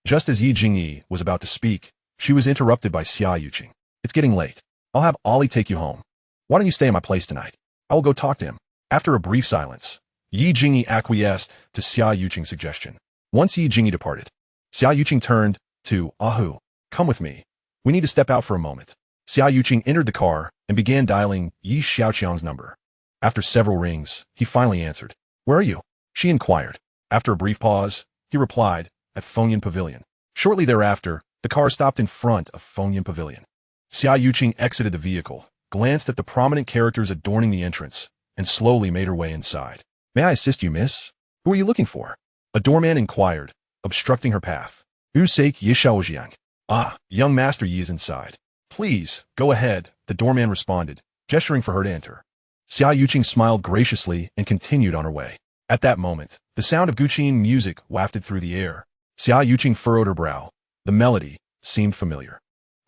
just as Yi Jingyi was about to speak, she was interrupted by Xia Yuqing. It's getting late. I'll have Ollie take you home. Why don't you stay at my place tonight? I will go talk to him. After a brief silence, Yi Jingyi acquiesced to Xia Yuqing's suggestion. Once Yi Jingyi departed, Xia Yuqing turned to Ahu. Come with me. We need to step out for a moment. Xia Yuqing entered the car and began dialing Yi Xiaoqiang's number. After several rings, he finally answered. Where are you? She inquired. After a brief pause, he replied, at Fengyan Pavilion. Shortly thereafter, the car stopped in front of Fengyan Pavilion. Xia Yuqing exited the vehicle, glanced at the prominent characters adorning the entrance, and slowly made her way inside. May I assist you, miss? Who are you looking for? A doorman inquired, obstructing her path. Usake Xiaoqiang. Ah, young Master Yi is inside. Please, go ahead, the doorman responded, gesturing for her to enter. Xia Yuqing smiled graciously and continued on her way. At that moment, the sound of Guqin music wafted through the air. Xia Yuqing furrowed her brow. The melody seemed familiar.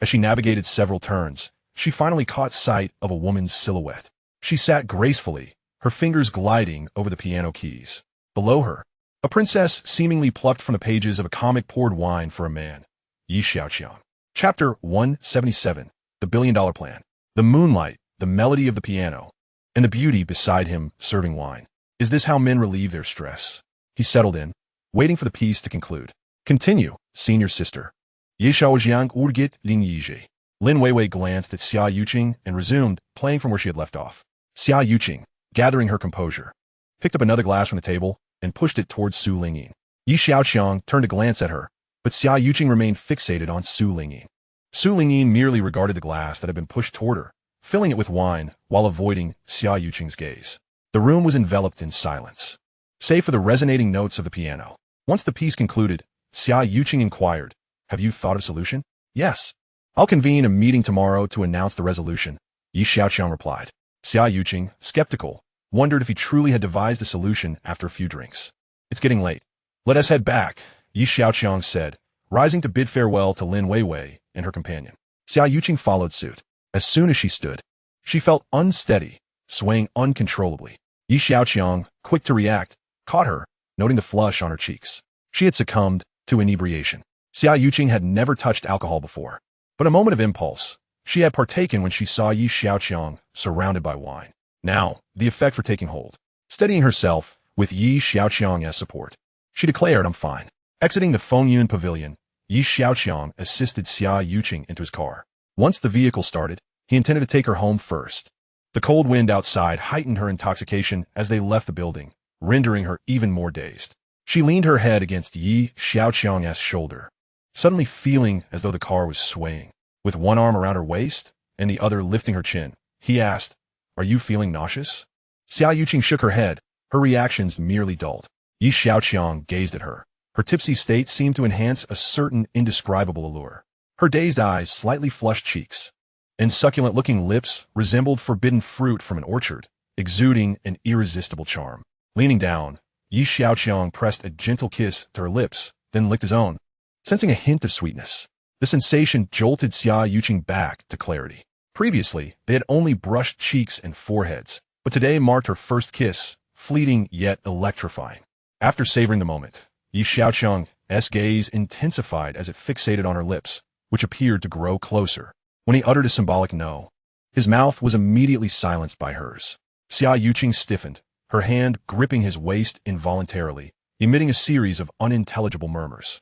As she navigated several turns, she finally caught sight of a woman's silhouette. She sat gracefully, her fingers gliding over the piano keys. Below her, a princess seemingly plucked from the pages of a comic poured wine for a man. Yi Xiaoqiang. Chapter 177. The $1 Billion Plan. The moonlight, the melody of the piano, and the beauty beside him serving wine. Is this how men relieve their stress? He settled in, waiting for the piece to conclude. Continue, senior sister. Ye Xiaoqiang urgit Ling Yizhi. Lin Weiwei glanced at Xiaoqiang and resumed, playing from where she had left off. Xiaoqiang, gathering her composure, picked up another glass from the table and pushed it towards Su Lingyi. Yi Xiaoqiang turned to glance at her, but Xiaoqiang remained fixated on Su Lingyi. Su Lingyi merely regarded the glass that had been pushed toward her, filling it with wine while avoiding Xiaoqiang's gaze. The room was enveloped in silence, save for the resonating notes of the piano. Once the piece concluded, Xiaoqiang inquired, "Have you thought of a solution?" "Yes. I'll convene a meeting tomorrow to announce the resolution," Yi Xiaoqiang replied. Xiaoqiang, skeptical, wondered if he truly had devised a solution after a few drinks. "It's getting late. Let us head back," Yi Xiaoqiang said, rising to bid farewell to Lin Weiwei and her companion. Xiaoqiang followed suit. As soon as she stood, she felt unsteady, swaying uncontrollably. Yi Xiaoqiang, quick to react, caught her, noting the flush on her cheeks. She had succumbed to inebriation. Xiaoqiang had never touched alcohol before, but a moment of impulse, she had partaken when she saw Yi Xiaoqiang surrounded by wine. Now, the effect for taking hold. Steadying herself, with Yi Xiaoqiang as support, she declared, "I'm fine." Exiting the Fengyun pavilion, Yi Xiaoqiang assisted Xiaoqiang into his car. Once the vehicle started, he intended to take her home first. The cold wind outside heightened her intoxication as they left the building, rendering her even more dazed. She leaned her head against Yi Xiaoqiang's shoulder, suddenly feeling as though the car was swaying. With one arm around her waist and the other lifting her chin, he asked, "Are you feeling nauseous?" Xiaoqiang shook her head, her reactions merely dulled. Yi Xiaoqiang gazed at her. Her tipsy state seemed to enhance a certain indescribable allure. Her dazed eyes, slightly flushed cheeks, and succulent-looking lips resembled forbidden fruit from an orchard, exuding an irresistible charm. Leaning down, Yi Xiaoqiang pressed a gentle kiss to her lips, then licked his own, sensing a hint of sweetness. The sensation jolted Xiaoqiang back to clarity. Previously, they had only brushed cheeks and foreheads, but today marked her first kiss, fleeting yet electrifying. After savoring the moment, Yi Xiaoqiang's gaze intensified as it fixated on her lips, which appeared to grow closer. When he uttered a symbolic no, his mouth was immediately silenced by hers. Xiaoqiang stiffened, her hand gripping his waist involuntarily, emitting a series of unintelligible murmurs.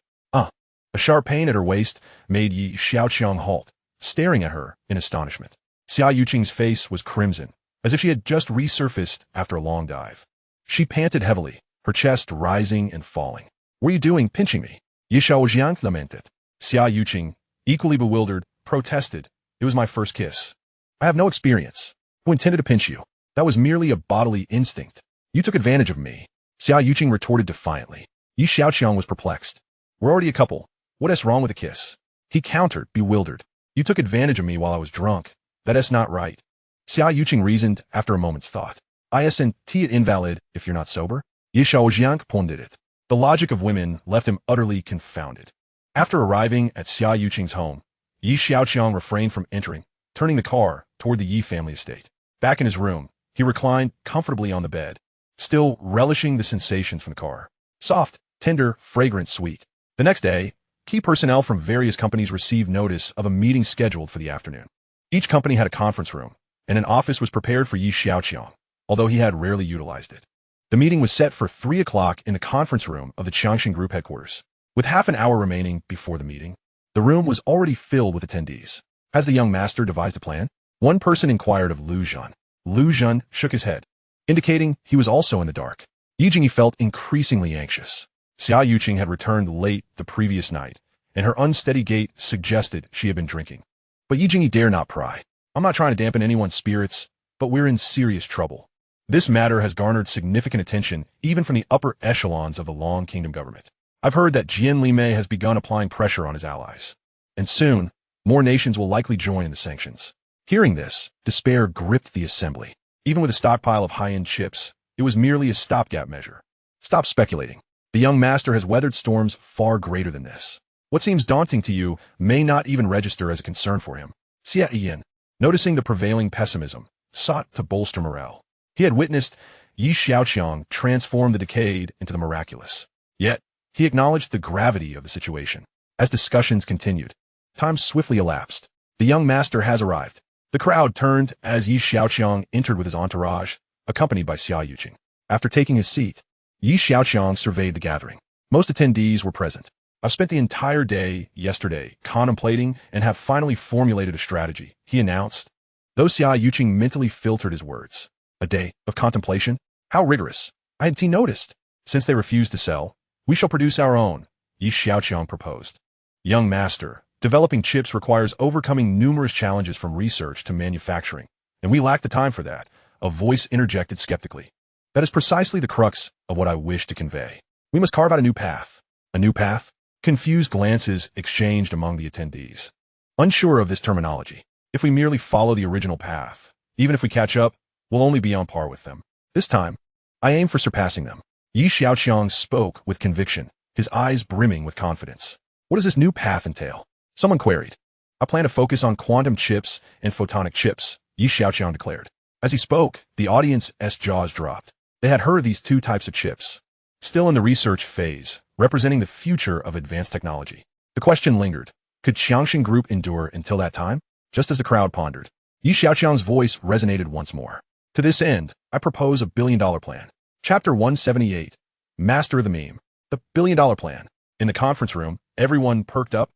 A sharp pain at her waist made Yi Xiaoqiang halt, staring at her in astonishment. Xiaoqiang's face was crimson, as if she had just resurfaced after a long dive. She panted heavily, her chest rising and falling. "What are you doing, pinching me?" Yi Xiaoqiang lamented. Xiaoqiang, equally bewildered, protested, "It was my first kiss. I have no experience. Who intended to pinch you? That was merely a bodily instinct. You took advantage of me." Xiaoqiang retorted defiantly. Yi Xiaoqiang was perplexed. "We're already a couple. What is wrong with a kiss?" He countered, bewildered. "You took advantage of me while I was drunk. That is not right." Xiaoqiang reasoned after a moment's thought. "Isn't it invalid if you're not sober?" Yi Xiaoqiang pondered. The logic of women left him utterly confounded. After arriving at Xiaoqiang's home, Yi Xiaoqiang refrained from entering, turning the car toward the Yi family estate. Back in his room, he reclined comfortably on the bed, still relishing the sensations from the car. Soft, tender, fragrant, sweet. The next day, key personnel from various companies received notice of a meeting scheduled for the afternoon. Each company had a conference room, and an office was prepared for Yi Xiaoqiang, although he had rarely utilized it. The meeting was set for 3 o'clock in the conference room of the Xia Group headquarters. With half an hour remaining before the meeting, the room was already filled with attendees. Has the young master devised a plan? One person inquired of Lu Zhan. Lu Zhan shook his head, indicating he was also in the dark. Yi Jingyi felt increasingly anxious. Xiaoqiang had returned late the previous night, and her unsteady gait suggested she had been drinking. But Yi Jingyi dare not pry. "I'm not trying to dampen anyone's spirits, but we're in serious trouble. This matter has garnered significant attention even from the upper echelons of the Long Kingdom government. I've heard that Jian Limei has begun applying pressure on his allies, and soon, more nations will likely join in the sanctions." Hearing this, despair gripped the assembly. Even with a stockpile of high-end chips, it was merely a stopgap measure. Stop speculating. The young master has weathered storms far greater than this. What seems daunting to you may not even register as a concern for him. Xiaoqiang, noticing the prevailing pessimism, sought to bolster morale. He had witnessed Yi Xiaoqiang transform the decayed into the miraculous. Yet, he acknowledged the gravity of the situation. As discussions continued, time swiftly elapsed. The young master has arrived. The crowd turned as Yi Xiaoqiang entered with his entourage, accompanied by Xiaoqiang. After taking his seat, Yi Xiaoqiang surveyed the gathering. Most attendees were present. I've spent the entire day yesterday contemplating and have finally formulated a strategy, he announced. Though Xiaoqiang mentally filtered his words. A day of contemplation? How rigorous. I hadn't noticed. Since they refused to sell, we shall produce our own, Xiaoqiang proposed. Young master, developing chips requires overcoming numerous challenges from research to manufacturing, and we lack the time for that, a voice interjected skeptically. That is precisely the crux of what I wish to convey. We must carve out a new path. A new path? Confused glances exchanged among the attendees. Unsure of this terminology, if we merely follow the original path, even if we catch up, we'll only be on par with them. This time, I aim for surpassing them. Xiaoqiang spoke with conviction, his eyes brimming with confidence. What does this new path entail? Someone queried. I plan to focus on quantum chips and photonic chips, Xiaoqiang declared. As he spoke, the audience's jaws dropped. They had heard of these two types of chips, still in the research phase, representing the future of advanced technology. The question lingered. Could Xiaoqiang Group endure until that time? Just as the crowd pondered, Xiaoqiang's voice resonated once more. To this end, I propose a billion-dollar plan. Chapter 178. Master of the Meme. The billion-dollar plan. In the conference room, everyone perked up,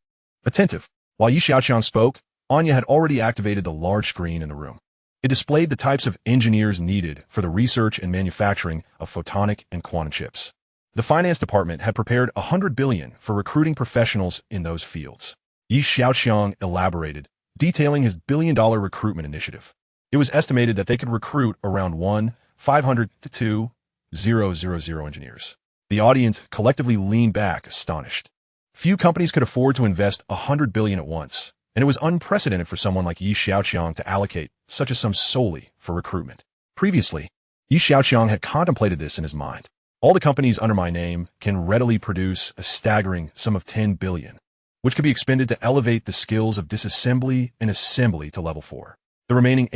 attentive. While Xiaoqiang spoke, Anya had already activated the large screen in the room. It displayed the types of engineers needed for the research and manufacturing of photonic and quantum chips. The finance department had prepared 100 billion for recruiting professionals in those fields. Xiaoqiang elaborated, detailing his billion-dollar recruitment initiative. It was estimated that they could recruit around 500 to 2,000 engineers. The audience collectively leaned back, astonished. Few companies could afford to invest 100 billion at once, and it was unprecedented for someone like Xiaoqiang to allocate such a sum solely for recruitment. Previously, Xiaoqiang had contemplated this in his mind. All the companies under my name can readily produce a staggering sum of 10 billion, which could be expended to elevate the skills of disassembly and assembly to level 4. The remaining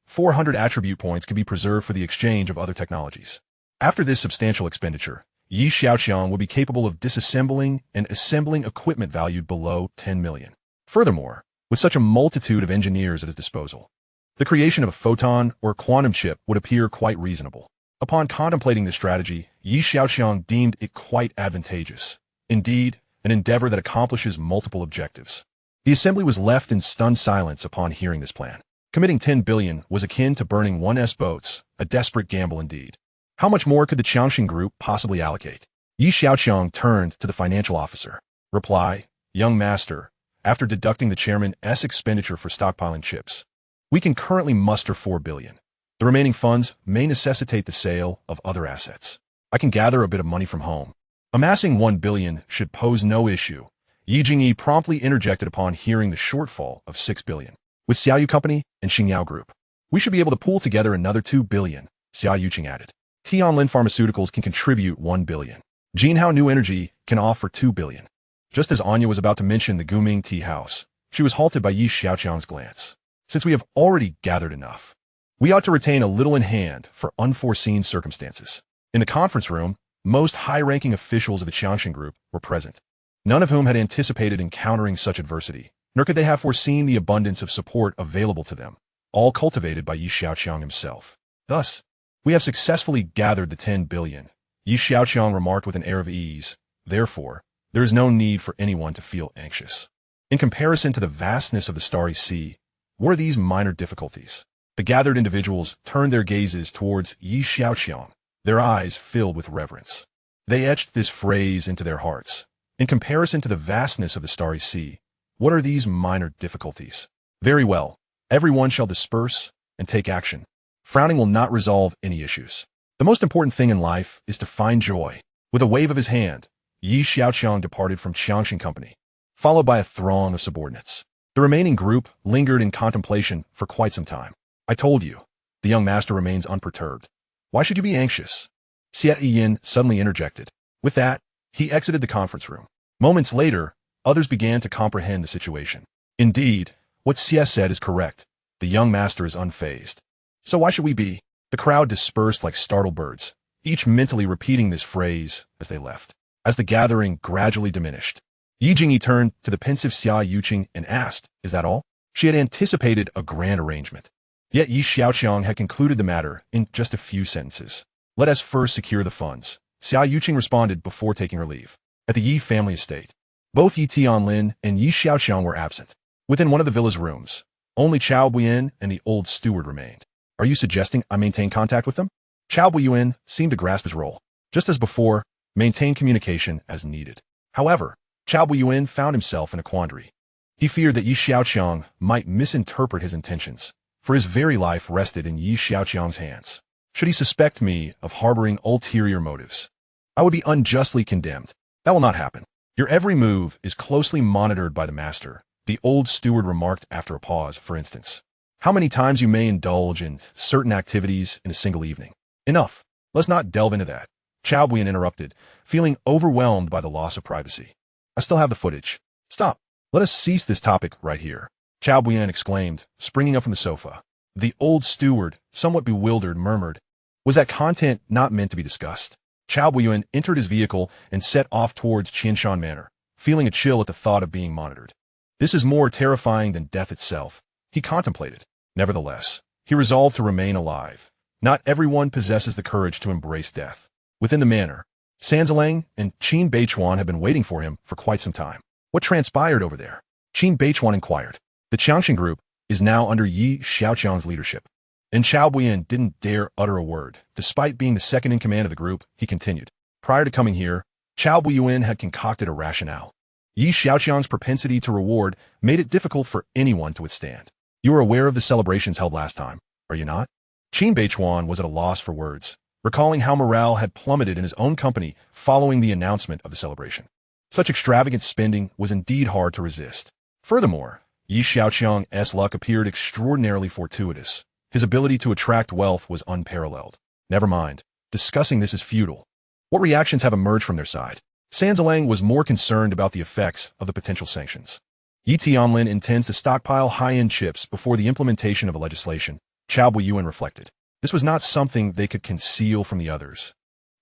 400 attribute points could be preserved for the exchange of other technologies. After this substantial expenditure, Xiaoqiang would be capable of disassembling and assembling equipment valued below 10 million. Furthermore, with such a multitude of engineers at his disposal, the creation of a photon or quantum chip would appear quite reasonable. Upon contemplating this strategy, Xiaoqiang deemed it quite advantageous. Indeed, an endeavor that accomplishes multiple objectives. The assembly was left in stunned silence upon hearing this plan. Committing 10 billion was akin to burning 1's boats, a desperate gamble indeed. How much more could the Xiaoqiang Group possibly allocate? Xiaoqiang turned to the financial officer. Reply, young master, after deducting the chairman's expenditure for stockpiling chips, we can currently muster 4 billion. The remaining funds may necessitate the sale of other assets. I can gather a bit of money from home. Amassing 1 billion should pose no issue. Yi Jingyi promptly interjected upon hearing the shortfall of 6 billion. With Xiaoyu Company and Xia Group, we should be able to pool together another 2 billion, Xiaoqiang added. Tianlin Pharmaceuticals can contribute 1 billion. Jinhao New Energy can offer 2 billion. Just as Anya was about to mention the Guming Tea House, she was halted by Xiaoqiang's glance. Since we have already gathered enough, we ought to retain a little in hand for unforeseen circumstances. In the conference room, most high-ranking officials of the Xiaoqiang Group were present, none of whom had anticipated encountering such adversity, nor could they have foreseen the abundance of support available to them, all cultivated by Xiaoqiang himself. Thus, we have successfully gathered the 10 billion, Xiaoqiang remarked with an air of ease. Therefore, there is no need for anyone to feel anxious. In comparison to the vastness of the starry sea, what are these minor difficulties? The gathered individuals turned their gazes towards Xiaoqiang, their eyes filled with reverence. They etched this phrase into their hearts. In comparison to the vastness of the starry sea, what are these minor difficulties? Very well, everyone shall disperse and take action. Frowning will not resolve any issues. The most important thing in life is to find joy. With a wave of his hand, Xiaoqiang departed from Xiaoqiang Company, followed by a throng of subordinates. The remaining group lingered in contemplation for quite some time. I told you, the young master remains unperturbed. Why should you be anxious? Xiaoqiang suddenly interjected. With that, he exited the conference room. Moments later, others began to comprehend the situation. Indeed, what Xia said is correct. The young master is unfazed. So why should we be? The crowd dispersed like startled birds, each mentally repeating this phrase as they left. As the gathering gradually diminished, Yi Jingyi turned to the pensive Xiaoqiang and asked, is that all? She had anticipated a grand arrangement. Yet Xiaoqiang had concluded the matter in just a few sentences. Let us first secure the funds. Xiaoqiang responded before taking her leave. at the Yi family estate. Both Yi Tianlin and Yi Xiaoqiang were absent. Within one of the villa's rooms, only Chao Buyin and the old steward remained. Are you suggesting I maintain contact with them? Chao Buyin seemed to grasp his role. Just as before, maintain communication as needed. However, Chao Buyin found himself in a quandary. He feared that Yi Xiaoqiang might misinterpret his intentions, for his very life rested in Yi Xiaoqiang's hands. Should he suspect me of harboring ulterior motives, I would be unjustly condemned. That will not happen. Your every move is closely monitored by the master, the old steward remarked after a pause. For instance, how many times you may indulge in certain activities in a single evening. Enough. Let's not delve into that. Chao Buyin interrupted, feeling overwhelmed by the loss of privacy. I still have the footage. Stop. Let us cease this topic right here. Chao Buyin exclaimed, springing up from the sofa. The old steward, somewhat bewildered, murmured, was that content not meant to be discussed? Chao Buyin entered his vehicle and set off towards Qianshan Manor, feeling a chill at the thought of being monitored. This is more terrifying than death itself, he contemplated. Nevertheless, he resolved to remain alive. Not everyone possesses the courage to embrace death. Within the manor, Sanzalang and Qin Beichuan had been waiting for him for quite some time. What transpired over there? Qin Beichuan inquired. The Xiaoqiang Group is now under Yi Xiaoqiang's leadership. And Chao Buyin didn't dare utter a word. Despite being the second in command of the group, he continued. Prior to coming here, Chao Buyin had concocted a rationale. Yi Xiaoqiang's propensity to reward made it difficult for anyone to withstand. You were aware of the celebrations held last time, are you not? Qin Beichuan was at a loss for words, recalling how morale had plummeted in his own company following the announcement of the celebration. Such extravagant spending was indeed hard to resist. Furthermore, Yi Xiaoqiang's luck appeared extraordinarily fortuitous. His ability to attract wealth was unparalleled. Never mind. Discussing this is futile. What reactions have emerged from their side? Sanzalang was more concerned about the effects of the potential sanctions. Yi Tianlin intends to stockpile high-end chips before the implementation of a legislation, Chao Buyin reflected. This was not something they could conceal from the others,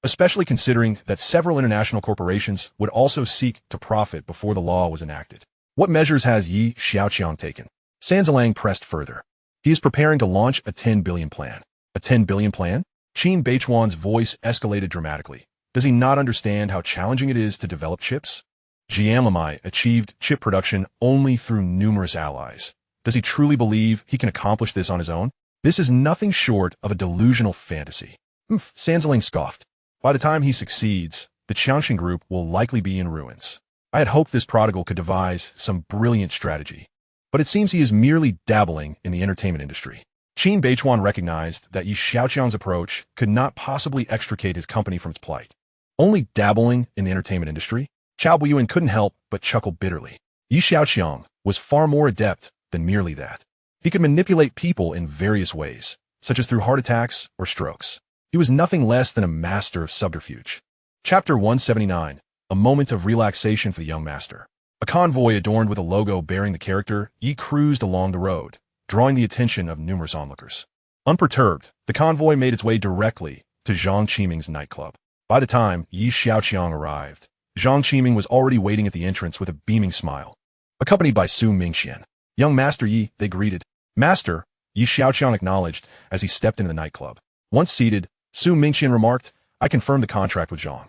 especially considering that several international corporations would also seek to profit before the law was enacted. What measures has Yi Xiaoqiang taken? Sanzalang pressed further. He is preparing to launch a 10 billion plan. A 10 billion plan? Qin Beichuan's voice escalated dramatically. Does he not understand how challenging it is to develop chips? Jianlamai achieved chip production only through numerous allies. Does he truly believe he can accomplish this on his own? This is nothing short of a delusional fantasy. Sanzalang scoffed. By the time he succeeds, the Xiaoqiang Group will likely be in ruins. I had hoped this prodigal could devise some brilliant strategy, but it seems he is merely dabbling in the entertainment industry. Qin Beichuan recognized that Yi Xiaoqiang's approach could not possibly extricate his company from its plight. Only dabbling in the entertainment industry? Chao Buyin couldn't help but chuckle bitterly. Yi Xiaoqiang was far more adept than merely that. He could manipulate people in various ways, such as through heart attacks or strokes. He was nothing less than a master of subterfuge. Chapter 179, a moment of relaxation for the young master. A convoy adorned with a logo bearing the character Yi cruised along the road, drawing the attention of numerous onlookers. Unperturbed, the convoy made its way directly to Zhang Qiming's nightclub. By the time Yi Xiaoqiang arrived, Zhang Qiming was already waiting at the entrance with a beaming smile. Accompanied by Su Mingxian. Young Master Yi, they greeted. Master, Yi Xiaoqiang acknowledged as he stepped into the nightclub. Once seated, Su Mingxian remarked, I confirmed the contract with Zhang.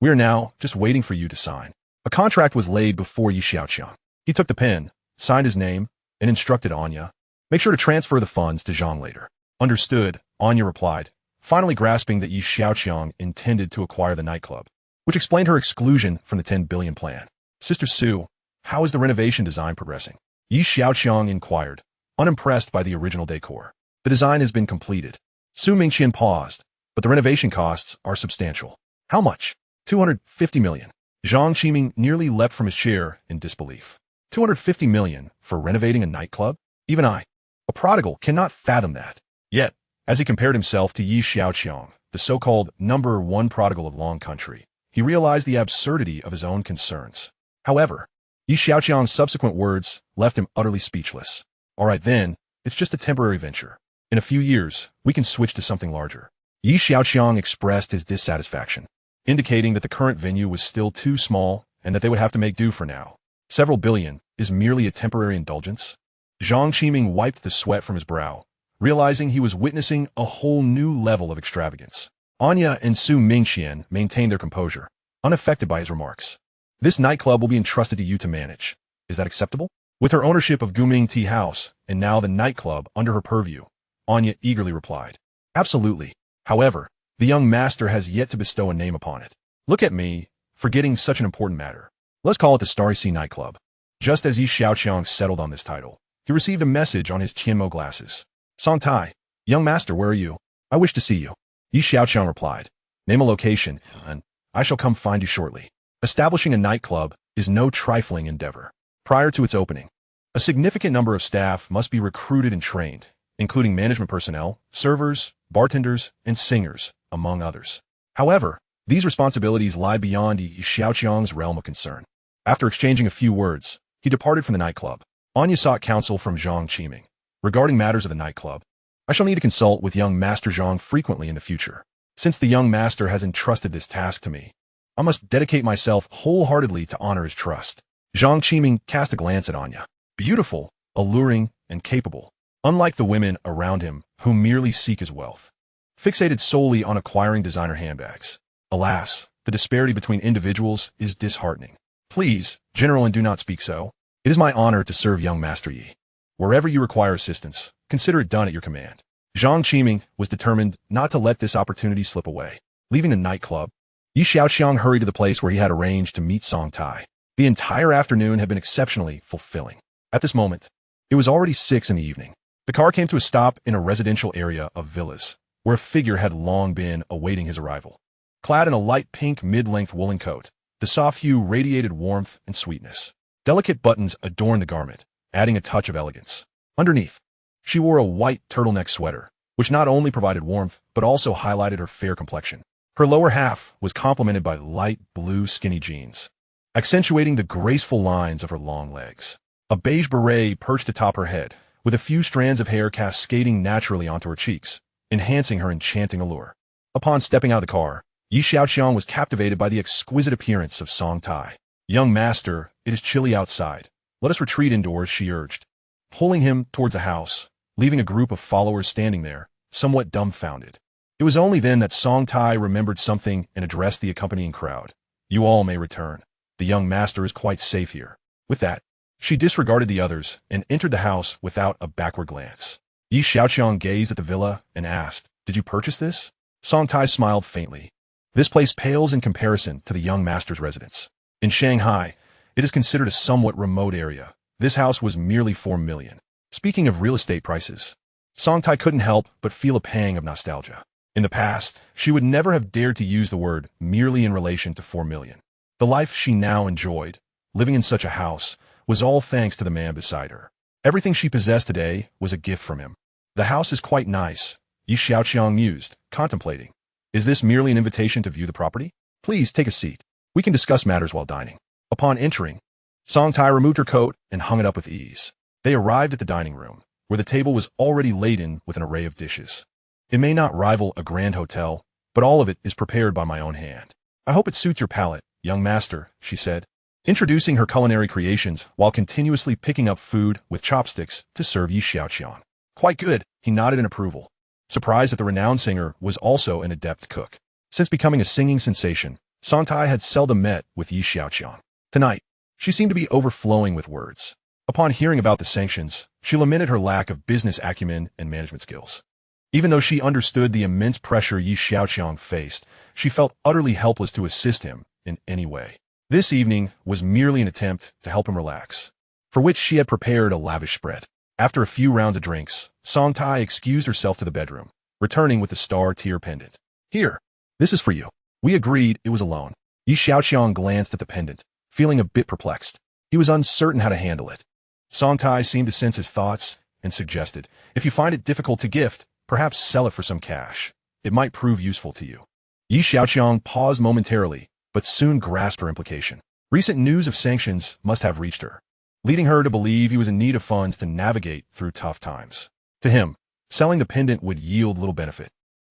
We are now just waiting for you to sign. A contract was laid before Yi Xiaoqiang. He took the pen, signed his name, and instructed Anya. Make sure to transfer the funds to Zhang later. Understood, Anya replied, finally grasping that Yi Xiaoqiang intended to acquire the nightclub, which explained her exclusion from the 10 billion plan. Sister Su, how is the renovation design progressing? Yi Xiaoqiang inquired, unimpressed by the original decor. The design has been completed. Su Mingqian paused, but the renovation costs are substantial. How much? 250 million. Zhang Qiming nearly leapt from his chair in disbelief. 250 million for renovating a nightclub? Even I, a prodigal, cannot fathom that. Yet, as he compared himself to Yi Xiaoqiang, the so-called number one prodigal of Long Country, he realized the absurdity of his own concerns. However, Yi Xiaoqiang's subsequent words left him utterly speechless. All right then, it's just a temporary venture. In a few years, we can switch to something larger. Yi Xiaoqiang expressed his dissatisfaction, indicating that the current venue was still too small and that they would have to make do for now. Several billion is merely a temporary indulgence. Zhang Qiming wiped the sweat from his brow, realizing he was witnessing a whole new level of extravagance. Anya and Su Mingqian maintained their composure, unaffected by his remarks. This nightclub will be entrusted to you to manage. Is that acceptable? With her ownership of Guming Tea House, and now the nightclub under her purview, Anya eagerly replied. Absolutely. However, the young master has yet to bestow a name upon it. Look at me, forgetting such an important matter. Let's call it the Starry Sea Nightclub. Just as Xiaoqiang settled on this title, he received a message on his Qianmo glasses. Song Tai, young master, where are you? I wish to see you. Xiaoqiang replied. Name a location, and I shall come find you shortly. Establishing a nightclub is no trifling endeavor. Prior to its opening, a significant number of staff must be recruited and trained, including management personnel, servers, bartenders, and singers, among others. However, these responsibilities lie beyond Xiaoqiang's realm of concern. After exchanging a few words, he departed from the nightclub. Anya sought counsel from Zhang Qiming. Regarding matters of the nightclub, I shall need to consult with young Master Zhang frequently in the future. Since the young master has entrusted this task to me, I must dedicate myself wholeheartedly to honor his trust. Zhang Qiming cast a glance at Anya. Beautiful, alluring, and capable, unlike the women around him who merely seek his wealth. Fixated solely on acquiring designer handbags. Alas, the disparity between individuals is disheartening. Please, General, and do not speak so. It is my honor to serve young Master Yi. Wherever you require assistance, consider it done at your command. Zhang Qiming was determined not to let this opportunity slip away. Leaving the nightclub, Xiaoqiang hurried to the place where he had arranged to meet Song Tai. The entire afternoon had been exceptionally fulfilling. At this moment, it was already 6 in the evening. The car came to a stop in a residential area of villas, where a figure had long been awaiting his arrival. Clad in a light pink mid-length woolen coat, the soft hue radiated warmth and sweetness. Delicate buttons adorned the garment, adding a touch of elegance. Underneath, she wore a white turtleneck sweater, which not only provided warmth, but also highlighted her fair complexion. Her lower half was complemented by light blue skinny jeans, accentuating the graceful lines of her long legs. A beige beret perched atop her head, with a few strands of hair cascading naturally onto her cheeks, enhancing her enchanting allure. Upon stepping out of the car, Xiaoqiang was captivated by the exquisite appearance of Song Tai. Young master, it is chilly outside. Let us retreat indoors, she urged, pulling him towards the house, leaving a group of followers standing there, somewhat dumbfounded. It was only then that Song Tai remembered something and addressed the accompanying crowd. You all may return. The young master is quite safe here. With that, she disregarded the others and entered the house without a backward glance. Xiaoqiang gazed at the villa and asked, Did you purchase this? Song Tai smiled faintly. This place pales in comparison to the young master's residence. In Shanghai, it is considered a somewhat remote area. This house was merely 4 million. Speaking of real estate prices, Song Tai couldn't help but feel a pang of nostalgia. In the past, she would never have dared to use the word merely in relation to 4 million. The life she now enjoyed, living in such a house, was all thanks to the man beside her. Everything she possessed today was a gift from him. The house is quite nice, Xiaoqiang mused, contemplating. Is this merely an invitation to view the property? Please take a seat. We can discuss matters while dining. Upon entering, Song Tai removed her coat and hung it up with ease. They arrived at the dining room, where the table was already laden with an array of dishes. It may not rival a grand hotel, but all of it is prepared by my own hand. I hope it suits your palate, young master, she said, introducing her culinary creations while continuously picking up food with chopsticks to serve Xiaoqiang. Quite good, he nodded in approval, surprised that the renowned singer was also an adept cook. Since becoming a singing sensation, Song Tai had seldom met with Xiaoqiang. Tonight, she seemed to be overflowing with words. Upon hearing about the sanctions, she lamented her lack of business acumen and management skills. Even though she understood the immense pressure Xiaoqiang faced, she felt utterly helpless to assist him in any way. This evening was merely an attempt to help him relax, for which she had prepared a lavish spread. After a few rounds of drinks, Song Tai excused herself to the bedroom, returning with the star tier pendant. Here, this is for you. We agreed it was a loan. Xiaoqiang glanced at the pendant, feeling a bit perplexed. He was uncertain how to handle it. Song Tai seemed to sense his thoughts and suggested, if you find it difficult to gift, perhaps sell it for some cash. It might prove useful to you. Xiaoqiang paused momentarily, but soon grasped her implication. Recent news of sanctions must have reached her, leading her to believe he was in need of funds to navigate through tough times. To him, selling the pendant would yield little benefit,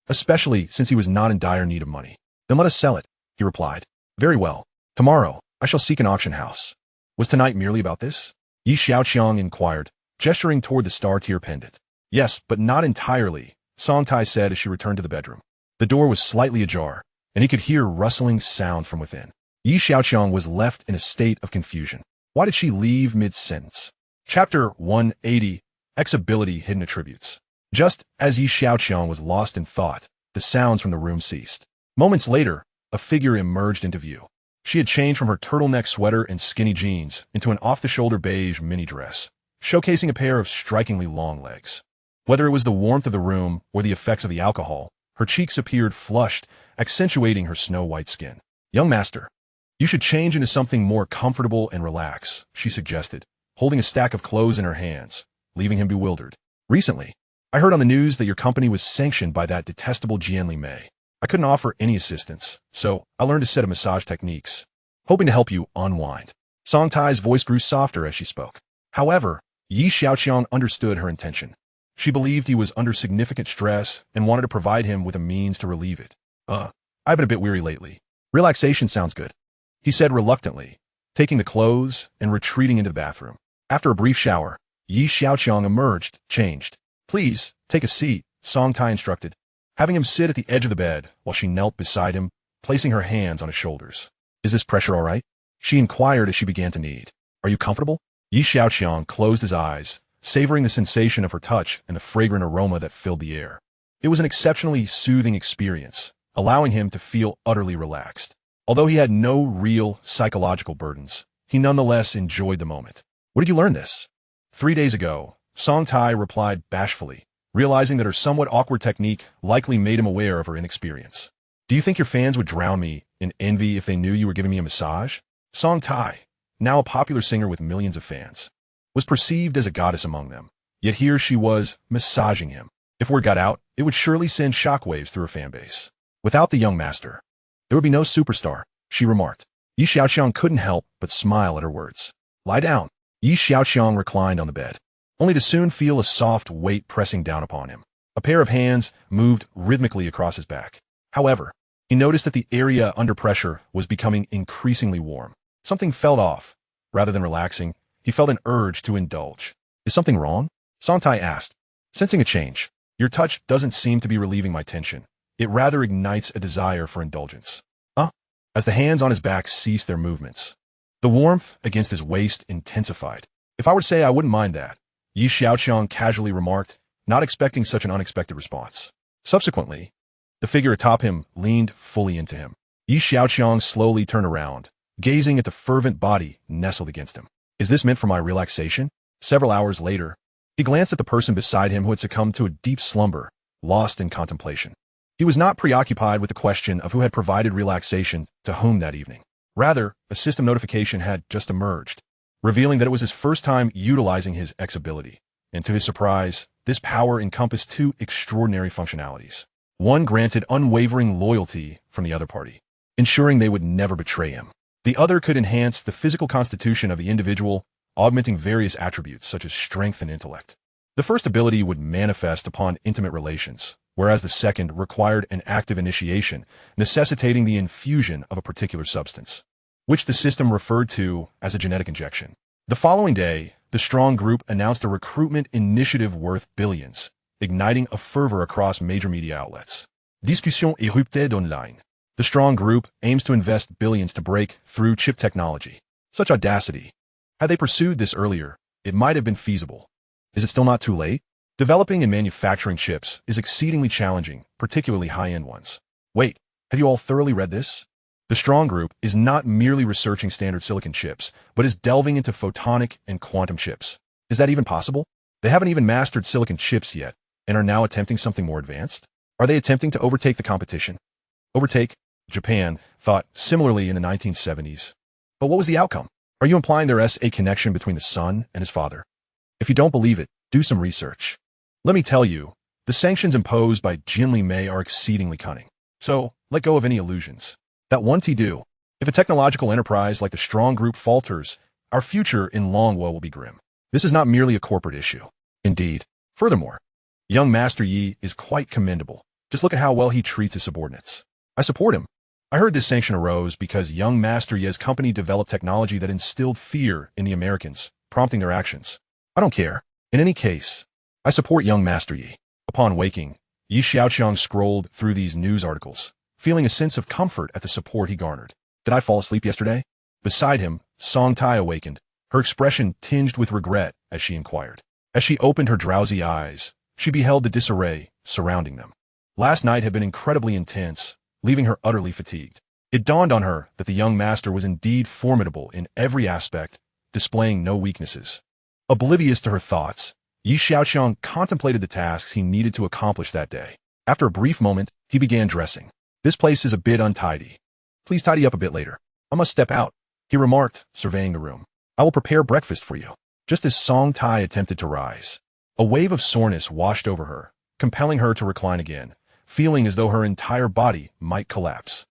especially since he was not in dire need of money. Then let us sell it, he replied. Very well. Tomorrow, I shall seek an auction house. Was tonight merely about this? Xiaoqiang inquired, gesturing toward the star-tier pendant. Yes, but not entirely, Song Tai said as she returned to the bedroom. The door was slightly ajar, and he could hear rustling sound from within. Xiaoqiang was left in a state of confusion. Why did she leave mid-sentence? Chapter 180, X-Ability Hidden Attributes. Just as Xiaoqiang was lost in thought, the sounds from the room ceased. Moments later, a figure emerged into view. She had changed from her turtleneck sweater and skinny jeans into an off-the-shoulder beige mini dress, showcasing a pair of strikingly long legs. Whether it was the warmth of the room or the effects of the alcohol, her cheeks appeared flushed, accentuating her snow-white skin. "Young master, you should change into something more comfortable and relax," she suggested, holding a stack of clothes in her hands, leaving him bewildered. "Recently, I heard on the news that your company was sanctioned by that detestable Jianli Mei. I couldn't offer any assistance, so I learned a set of massage techniques, hoping to help you unwind." Song Tai's voice grew softer as she spoke. However, Xiaoqiang understood her intention. She believed he was under significant stress and wanted to provide him with a means to relieve it. I've been a bit weary lately. Relaxation sounds good," he said reluctantly, taking the clothes and retreating into the bathroom. After a brief shower, Xiaoqiang emerged, changed. "Please, take a seat," Song Tai instructed, having him sit at the edge of the bed while she knelt beside him, placing her hands on his shoulders. "Is this pressure all right?" she inquired as she began to knead. "Are you comfortable?" Xiaoqiang closed his eyes, savoring the sensation of her touch and the fragrant aroma that filled the air. It was an exceptionally soothing experience, allowing him to feel utterly relaxed. Although he had no real psychological burdens, he nonetheless enjoyed the moment. "Where did you learn this?" 3 days ago, Song Tai replied bashfully, realizing that her somewhat awkward technique likely made him aware of her inexperience. "Do you think your fans would drown me in envy if they knew you were giving me a massage?" Song Tai, now a popular singer with millions of fans, was perceived as a goddess among them. Yet here she was, massaging him. If word got out, it would surely send shockwaves through her fan base. Without the young master, there would be no superstar, she remarked. Xiaoqiang couldn't help but smile at her words. "Lie down." Xiaoqiang reclined on the bed, only to soon feel a soft weight pressing down upon him. A pair of hands moved rhythmically across his back. However, he noticed that the area under pressure was becoming increasingly warm. Something felt off. Rather than relaxing, he felt an urge to indulge. "Is something wrong?" Song Tai asked, sensing a change. "Your touch doesn't seem to be relieving my tension. It rather ignites a desire for indulgence." As the hands on his back ceased their movements, the warmth against his waist intensified. "If I were to say I wouldn't mind that," Xiaoqiang casually remarked, not expecting such an unexpected response. Subsequently, the figure atop him leaned fully into him. Xiaoqiang slowly turned around, gazing at the fervent body nestled against him. "Is this meant for my relaxation?" Several hours later, he glanced at the person beside him who had succumbed to a deep slumber, lost in contemplation. He was not preoccupied with the question of who had provided relaxation to whom that evening. Rather, a system notification had just emerged, revealing that it was his first time utilizing his X ability. And to his surprise, this power encompassed two extraordinary functionalities. One granted unwavering loyalty from the other party, ensuring they would never betray him. The other could enhance the physical constitution of the individual, augmenting various attributes such as strength and intellect. The first ability would manifest upon intimate relations, whereas the second required an active initiation, necessitating the infusion of a particular substance, which the system referred to as a genetic injection. The following day, the Strong Group announced a recruitment initiative worth billions, igniting a fervor across major media outlets. Discussion éruptée online. The Strong Group aims to invest billions to break through chip technology. Such audacity. Had they pursued this earlier, it might have been feasible. Is it still not too late? Developing and manufacturing chips is exceedingly challenging, particularly high-end ones. Wait, have you all thoroughly read this? The Strong Group is not merely researching standard silicon chips, but is delving into photonic and quantum chips. Is that even possible? They haven't even mastered silicon chips yet, and are now attempting something more advanced? Are they attempting to overtake the competition? Overtake? Japan thought similarly in the 1970s. But what was the outcome? Are you implying there is a connection between the son and his father? If you don't believe it, do some research. Let me tell you, the sanctions imposed by Jianli Mei are exceedingly cunning. So, let go of any illusions. That won't do. If a technological enterprise like the Strong Group falters, our future in long woe will be grim. This is not merely a corporate issue. Indeed. Furthermore, young Master Yi is quite commendable. Just look at how well he treats his subordinates. I support him. I heard this sanction arose because young Master Yi's company developed technology that instilled fear in the Americans, prompting their actions. I don't care. In any case, I support young Master Yi. Upon waking, Xiaoqiang scrolled through these news articles, feeling a sense of comfort at the support he garnered. Did I fall asleep yesterday? Beside him, Song Tai awakened, her expression tinged with regret as she inquired. As she opened her drowsy eyes, she beheld the disarray surrounding them. Last night had been incredibly intense, leaving her utterly fatigued. It dawned on her that the young master was indeed formidable in every aspect, displaying no weaknesses. Oblivious to her thoughts, Xiaoqiang contemplated the tasks he needed to accomplish that day. After a brief moment, he began dressing. This place is a bit untidy. Please tidy up a bit later. I must step out, he remarked, surveying the room. I will prepare breakfast for you. Just as Song Tai attempted to rise, a wave of soreness washed over her, compelling her to recline again, feeling as though her entire body might collapse.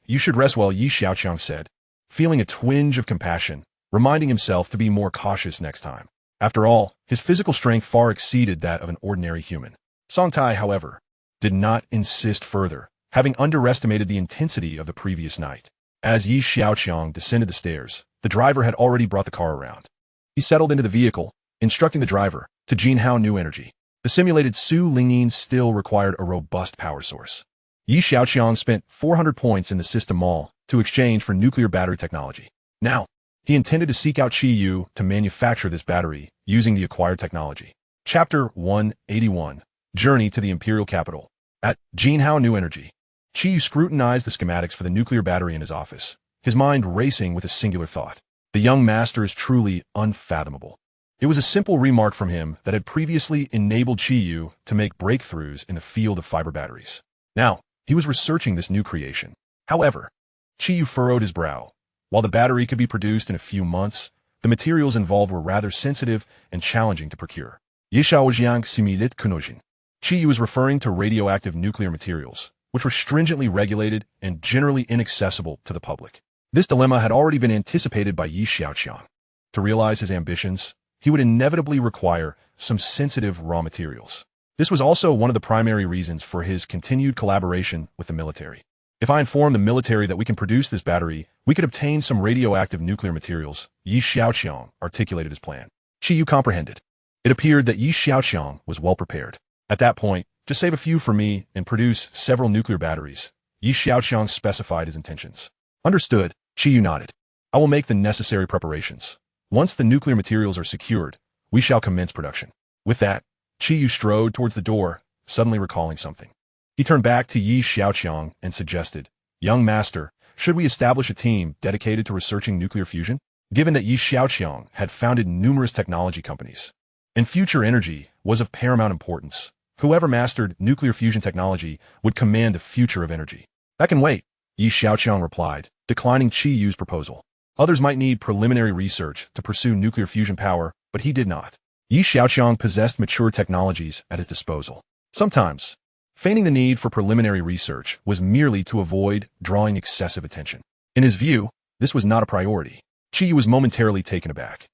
You should rest well, Xiaoqiang said, feeling a twinge of compassion, reminding himself to be more cautious next time. After all, his physical strength far exceeded that of an ordinary human. Song Tai, however, did not insist further, having underestimated the intensity of the previous night. As Xiaoqiang descended the stairs, the driver had already brought the car around. He settled into the vehicle, instructing the driver to Jinhao New Energy. The simulated Su Lingyin still required a robust power source. Xiaoqiang spent 400 points in the system mall to exchange for nuclear battery technology. Now, he intended to seek out Qi Yu to manufacture this battery using the acquired technology. Chapter 181, Journey to the Imperial Capital. At Jinhao New Energy, Qi Yu scrutinized the schematics for the nuclear battery in his office, his mind racing with a singular thought. The young master is truly unfathomable. It was a simple remark from him that had previously enabled Qi Yu to make breakthroughs in the field of fiber batteries. Now, he was researching this new creation. However, Qi Yu furrowed his brow. While the battery could be produced in a few months, the materials involved were rather sensitive and challenging to procure. Xiaoqiang similit kunojin. Qi Yu was referring to radioactive nuclear materials, which were stringently regulated and generally inaccessible to the public. This dilemma had already been anticipated by Xiaoqiang. To realize his ambitions, he would inevitably require some sensitive raw materials. This was also one of the primary reasons for his continued collaboration with the military. If I inform the military that we can produce this battery, we could obtain some radioactive nuclear materials, Xiaoqiang articulated his plan. Qi Yu comprehended. It appeared that Xiaoqiang was well prepared. At that point, just save a few for me and produce several nuclear batteries. Xiaoqiang specified his intentions. Understood, Qi Yu nodded. I will make the necessary preparations. Once the nuclear materials are secured, we shall commence production. With that, Qi Yu strode towards the door, suddenly recalling something. He turned back to Xiaoqiang and suggested, Young master, should we establish a team dedicated to researching nuclear fusion? Given that Xiaoqiang had founded numerous technology companies, and future energy was of paramount importance, whoever mastered nuclear fusion technology would command the future of energy. That can wait, Xiaoqiang replied, declining Qi Yu's proposal. Others might need preliminary research to pursue nuclear fusion power, but he did not. Xiaoqiang possessed mature technologies at his disposal. Sometimes, feigning the need for preliminary research was merely to avoid drawing excessive attention. In his view, this was not a priority. Qi Yu was momentarily taken aback.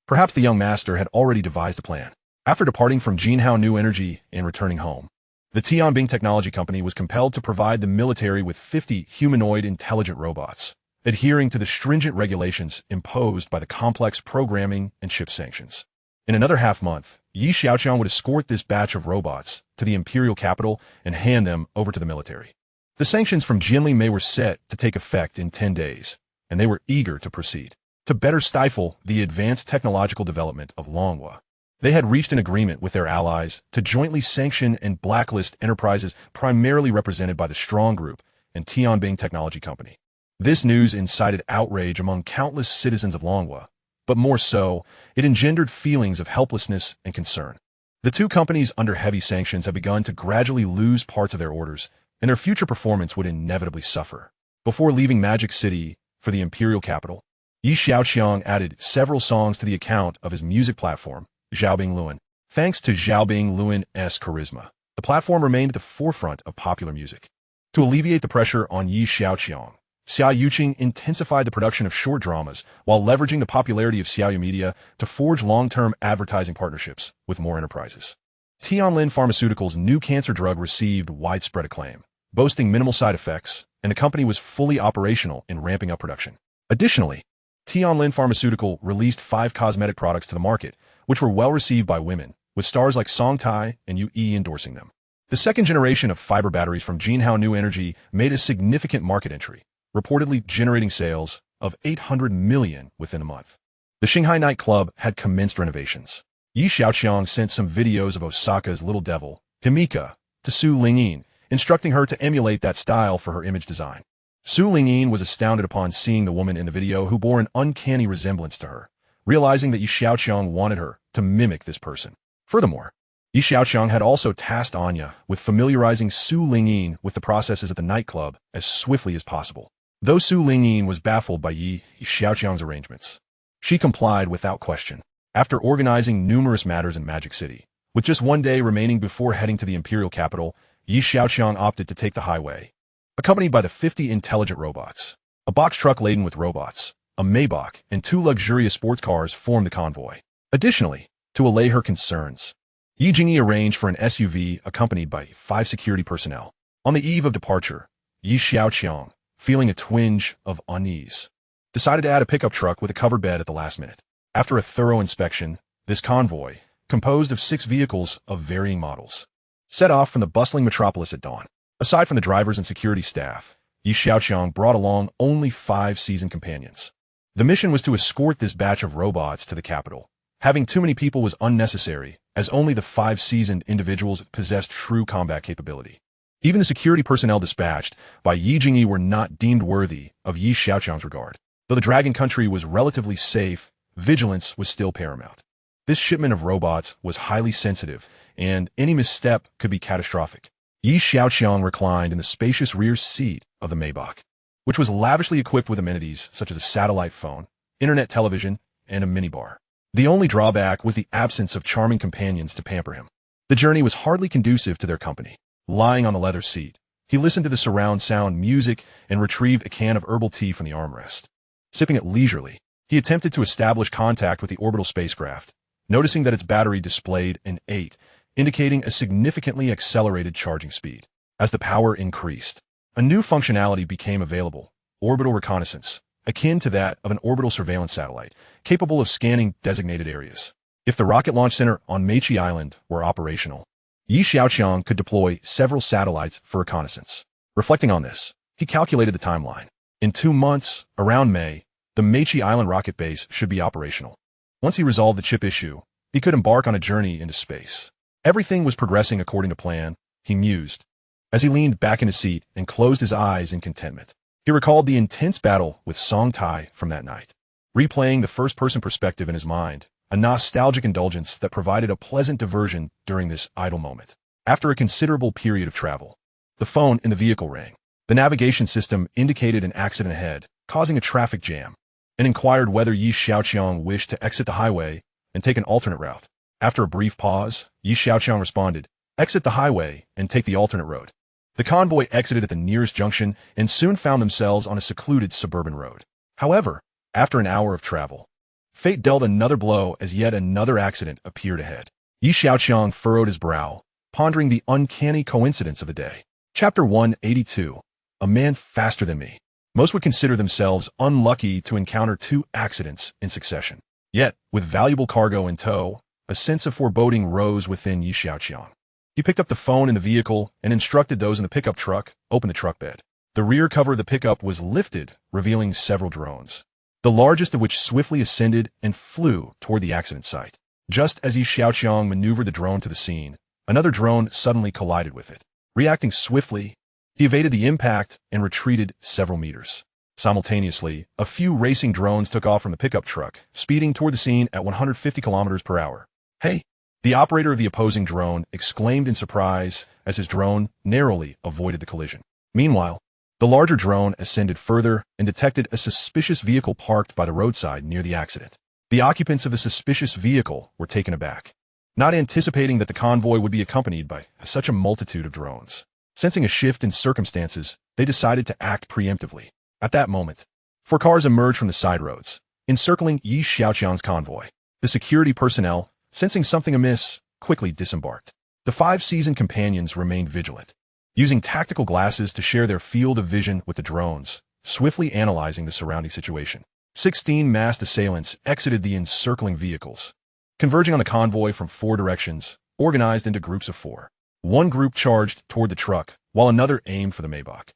Perhaps the young master had already devised a plan. After departing from Jinhao New Energy and returning home, the Tianbing Technology Company was compelled to provide the military with 50 humanoid intelligent robots, adhering to the stringent regulations imposed by the complex programming and chip sanctions. In another half-month, Xiaoqiang would escort this batch of robots to the imperial capital and hand them over to the military. The sanctions from Jinli were set to take effect in 10 days, and they were eager to proceed. To better stifle the advanced technological development of Longhua, they had reached an agreement with their allies to jointly sanction and blacklist enterprises primarily represented by the Strong Group and Tianbing Technology Company. This news incited outrage among countless citizens of Longhua, but more so, it engendered feelings of helplessness and concern. The two companies under heavy sanctions had begun to gradually lose parts of their orders, and their future performance would inevitably suffer. Before leaving Magic City for the imperial capital, Xiaoqiang added several songs to the account of his music platform, Xiaobing Luan. Thanks to Xiaobing Luan's charisma, the platform remained at the forefront of popular music. To alleviate the pressure on Xiaoqiang, Xiaoqiang intensified the production of short dramas while leveraging the popularity of Xiaoyu Media to forge long-term advertising partnerships with more enterprises. Tianlin Pharmaceuticals' new cancer drug received widespread acclaim, boasting minimal side effects, and the company was fully operational in ramping up production. Additionally, Tianlin Pharmaceutical released 5 cosmetic products to the market, which were well received by women, with stars like Song Tai and Yu Yi endorsing them. The second generation of fiber batteries from Jinhao New Energy made a significant market entry, reportedly generating sales of 800 million within a month. The Shanghai nightclub had commenced renovations. Xiaoqiang sent some videos of Osaka's Little Devil, Himika, to Su Lingyin, instructing her to emulate that style for her image design. Su Lingyin was astounded upon seeing the woman in the video who bore an uncanny resemblance to her, realizing that Xiaoqiang wanted her to mimic this person. Furthermore, Xiaoqiang had also tasked Anya with familiarizing Su Lingyin with the processes at the nightclub as swiftly as possible. Though Su Lingyin was baffled by Xiaoqiang's arrangements, she complied without question. After organizing numerous matters in Magic City, with just one day remaining before heading to the imperial capital, Xiaoqiang opted to take the highway, accompanied by the 50 intelligent robots. A box truck laden with robots, a Maybach, and 2 luxurious sports cars formed the convoy. Additionally, to allay her concerns, Yi Jingyi arranged for an SUV accompanied by 5 security personnel. On the eve of departure, Xiaoqiang, feeling a twinge of unease, decided to add a pickup truck with a covered bed at the last minute. After a thorough inspection, this convoy, composed of 6 vehicles of varying models, set off from the bustling metropolis at dawn. Aside from the drivers and security staff, Xiaoqiang brought along only 5 seasoned companions. The mission was to escort this batch of robots to the capital. Having too many people was unnecessary, as only the 5 seasoned individuals possessed true combat capability. Even the security personnel dispatched by Yi Jingyi were not deemed worthy of Xiaoqiang's regard. Though the Dragon Country was relatively safe, vigilance was still paramount. This shipment of robots was highly sensitive, and any misstep could be catastrophic. Xiaoqiang reclined in the spacious rear seat of the Maybach, which was lavishly equipped with amenities such as a satellite phone, internet television, and a minibar. The only drawback was the absence of charming companions to pamper him. The journey was hardly conducive to their company. Lying on the leather seat, he listened to the surround sound music and retrieved a can of herbal tea from the armrest. Sipping it leisurely, he attempted to establish contact with the orbital spacecraft, noticing that its battery displayed an 8, indicating a significantly accelerated charging speed. As the power increased, a new functionality became available, orbital reconnaissance, akin to that of an orbital surveillance satellite, capable of scanning designated areas. If the rocket launch center on Mech Island were operational, Xiaoqiang could deploy several satellites for reconnaissance. Reflecting on this, he calculated the timeline. In 2 months, around May, the Mech Island rocket base should be operational. Once he resolved the chip issue, he could embark on a journey into space. Everything was progressing according to plan, he mused, as he leaned back in his seat and closed his eyes in contentment. He recalled the intense battle with Song Tai from that night, replaying the first-person perspective in his mind, a nostalgic indulgence that provided a pleasant diversion during this idle moment. After a considerable period of travel, the phone in the vehicle rang. The navigation system indicated an accident ahead, causing a traffic jam, and inquired whether Xiaoqiang wished to exit the highway and take an alternate route. After a brief pause, Xiaoqiang responded, "Exit the highway and take the alternate road." The convoy exited at the nearest junction and soon found themselves on a secluded suburban road. However, after an hour of travel, fate dealt another blow as yet another accident appeared ahead. Xiaoqiang furrowed his brow, pondering the uncanny coincidence of the day. Chapter 182. A man faster than me. Most would consider themselves unlucky to encounter 2 accidents in succession. Yet, with valuable cargo in tow, a sense of foreboding rose within Xiaoqiang. He picked up the phone in the vehicle and instructed those in the pickup truck, open the truck bed. The rear cover of the pickup was lifted, revealing several drones, the largest of which swiftly ascended and flew toward the accident site. Just as Xiaoqiang maneuvered the drone to the scene, another drone suddenly collided with it. Reacting swiftly, he evaded the impact and retreated several meters. Simultaneously, a few racing drones took off from the pickup truck, speeding toward the scene at 150 kilometers per hour. "Hey!" The operator of the opposing drone exclaimed in surprise as his drone narrowly avoided the collision. Meanwhile, the larger drone ascended further and detected a suspicious vehicle parked by the roadside near the accident. The occupants of the suspicious vehicle were taken aback, not anticipating that the convoy would be accompanied by such a multitude of drones. Sensing a shift in circumstances, they decided to act preemptively. At that moment, 4 cars emerged from the side roads, encircling Xiaoqiang's convoy. The security personnel, sensing something amiss, quickly disembarked. The 5 seasoned companions remained vigilant, using tactical glasses to share their field of vision with the drones, swiftly analyzing the surrounding situation. 16 masked assailants exited the encircling vehicles, converging on the convoy from 4 directions, organized into groups of 4. One group charged toward the truck, while another aimed for the Maybach.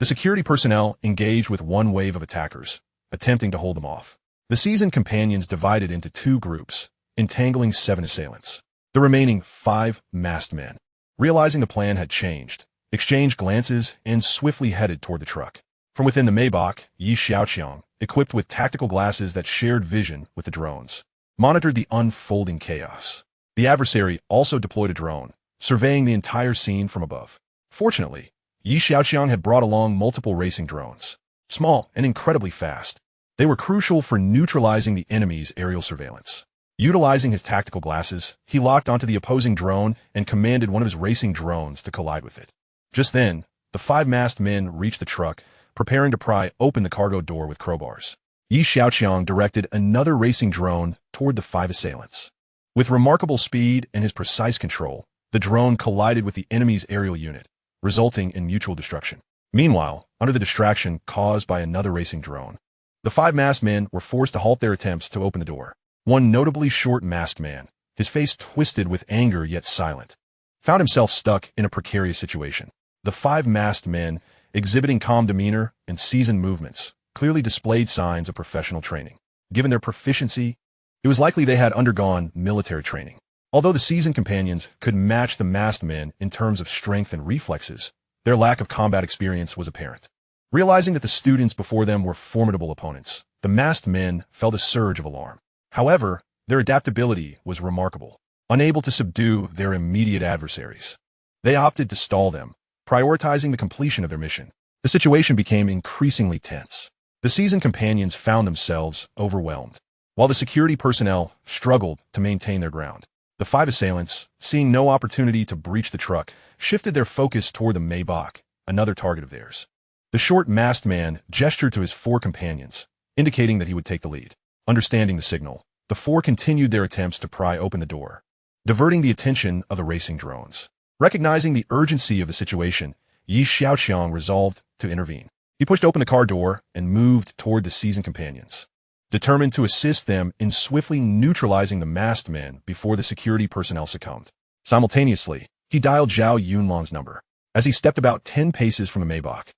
The security personnel engaged with one wave of attackers, attempting to hold them off. The seasoned companions divided into two groups, entangling 7 assailants. The remaining 5 masked men, realizing the plan had changed, exchanged glances and swiftly headed toward the truck. From within the Maybach, Xiaoqiang, equipped with tactical glasses that shared vision with the drones, monitored the unfolding chaos. The adversary also deployed a drone, surveying the entire scene from above. Fortunately, Xiaoqiang had brought along multiple racing drones, small and incredibly fast. They were crucial for neutralizing the enemy's aerial surveillance. Utilizing his tactical glasses, he locked onto the opposing drone and commanded one of his racing drones to collide with it. Just then, the 5 masked men reached the truck, preparing to pry open the cargo door with crowbars. Xiaoqiang directed another racing drone toward the 5 assailants. With remarkable speed and his precise control, the drone collided with the enemy's aerial unit, resulting in mutual destruction. Meanwhile, under the distraction caused by another racing drone, the 5 masked men were forced to halt their attempts to open the door. One notably short masked man, his face twisted with anger yet silent, found himself stuck in a precarious situation. The 5 masked men, exhibiting calm demeanor and seasoned movements, clearly displayed signs of professional training. Given their proficiency, it was likely they had undergone military training. Although the seasoned companions could match the masked men in terms of strength and reflexes, their lack of combat experience was apparent. Realizing that the students before them were formidable opponents, the masked men felt a surge of alarm. However, their adaptability was remarkable. Unable to subdue their immediate adversaries, they opted to stall them, prioritizing the completion of their mission. The situation became increasingly tense. The seasoned companions found themselves overwhelmed, while the security personnel struggled to maintain their ground. The 5 assailants, seeing no opportunity to breach the truck, shifted their focus toward the Maybach, another target of theirs. The short masked man gestured to his 4 companions, indicating that he would take the lead. Understanding the signal, the 4 continued their attempts to pry open the door, diverting the attention of the racing drones. Recognizing the urgency of the situation, Xiaoqiang resolved to intervene. He pushed open the car door and moved toward the seasoned companions, determined to assist them in swiftly neutralizing the masked men before the security personnel succumbed. Simultaneously, he dialed Zhao Yunlong's number. As he stepped about 10 paces from the Maybach,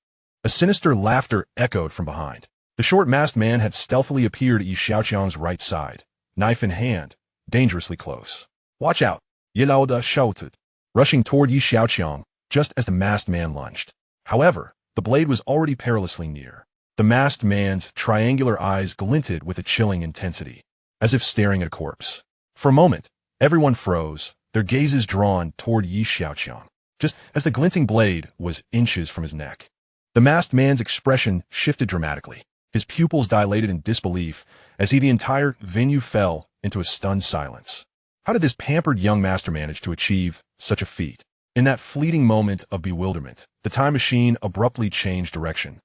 a sinister laughter echoed from behind. The short masked man had stealthily appeared at Xiaoqiang's right side, knife in hand, dangerously close. "Watch out!" Ye Laoda shouted, rushing toward Xiaoqiang just as the masked man lunged. However, the blade was already perilously near. The masked man's triangular eyes glinted with a chilling intensity, as if staring at a corpse. For a moment, everyone froze, their gazes drawn toward Xiaoqiang, just as the glinting blade was inches from his neck. The masked man's expression shifted dramatically. His pupils dilated in disbelief as the entire venue fell into a stunned silence. How did this pampered young master manage to achieve such a feat? In that fleeting moment of bewilderment, the time machine abruptly changed direction,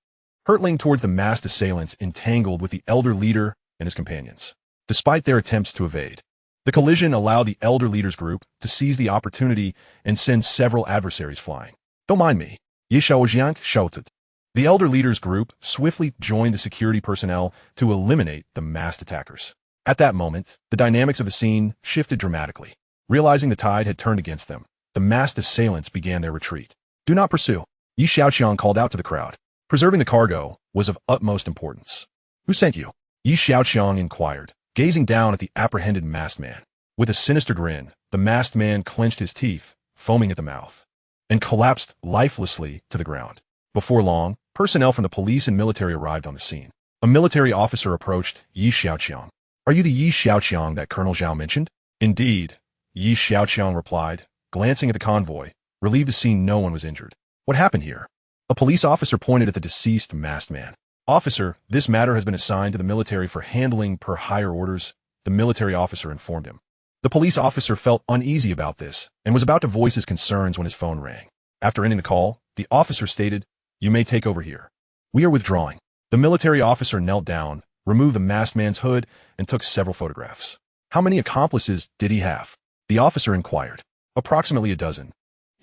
hurtling towards the masked assailants entangled with the elder leader and his companions. Despite their attempts to evade, the collision allowed the elder leader's group to seize the opportunity and send several adversaries flying. "Don't mind me," Xiaoqiang shouted. The elder leader's group swiftly joined the security personnel to eliminate the masked attackers. At that moment, the dynamics of the scene shifted dramatically. Realizing the tide had turned against them, the masked assailants began their retreat. "Do not pursue," Xiaoqiang called out to the crowd. Preserving the cargo was of utmost importance. "Who sent you?" Xiaoqiang inquired, gazing down at the apprehended masked man. With a sinister grin, the masked man clenched his teeth, foaming at the mouth, and collapsed lifelessly to the ground. Before long, personnel from the police and military arrived on the scene. A military officer approached Xiaoqiang. "Are you the Xiaoqiang that Colonel Zhao mentioned?" "Indeed," Xiaoqiang replied, glancing at the convoy, relieved to see no one was injured. "What happened here?" A police officer pointed at the deceased masked man. "Officer, this matter has been assigned to the military for handling per higher orders," the military officer informed him. The police officer felt uneasy about this and was about to voice his concerns when his phone rang. After ending the call, the officer stated, "You may take over here. We are withdrawing." The military officer knelt down, removed the masked man's hood, and took several photographs. "How many accomplices did he have?" the officer inquired. "Approximately a dozen,"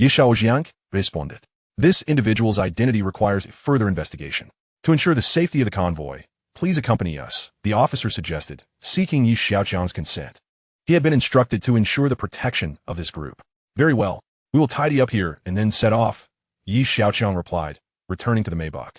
Xiaoqiang responded. "This individual's identity requires further investigation. To ensure the safety of the convoy, please accompany us," the officer suggested, seeking Xiaoqiang's consent. He had been instructed to ensure the protection of this group. "Very well. We will tidy up here and then set off," Xiaoqiang replied, returning to the Maybach.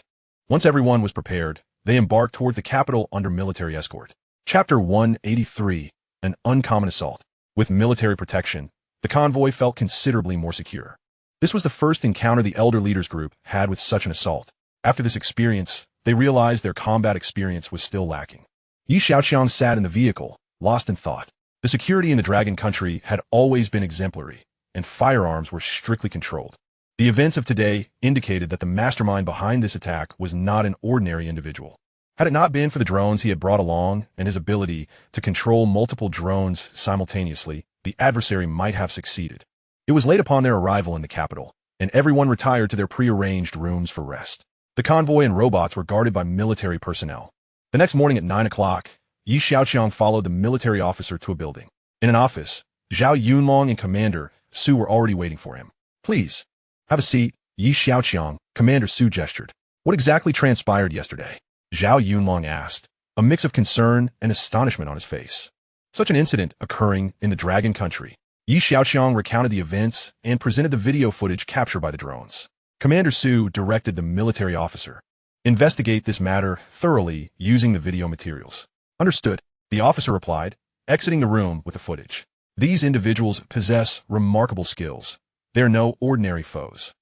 Once everyone was prepared, they embarked toward the capital under military escort. Chapter 183, An Uncommon Assault. With military protection, the convoy felt considerably more secure. This was the first encounter the Elder Leaders Group had with such an assault. After this experience, they realized their combat experience was still lacking. Xiaoqiang sat in the vehicle, lost in thought. The security in the Dragon Country had always been exemplary, and firearms were strictly controlled. The events of today indicated that the mastermind behind this attack was not an ordinary individual. Had it not been for the drones he had brought along and his ability to control multiple drones simultaneously, the adversary might have succeeded. It was late upon their arrival in the capital, and everyone retired to their prearranged rooms for rest. The convoy and robots were guarded by military personnel. The next morning at 9 o'clock, Xiaoqiang followed the military officer to a building. In an office, Xiaoqiang and Commander Su were already waiting for him. "Please, have a seat," Xiaoqiang, Commander Su gestured. "What exactly transpired yesterday?" Xiaoqiang asked, a mix of concern and astonishment on his face. Such an incident occurring in the Dragon Country. Xiaoqiang recounted the events and presented the video footage captured by the drones. Commander Su directed the military officer. "Investigate this matter thoroughly using the video materials." "Understood," the officer replied, exiting the room with the footage. These individuals possess remarkable skills. They are no ordinary foes.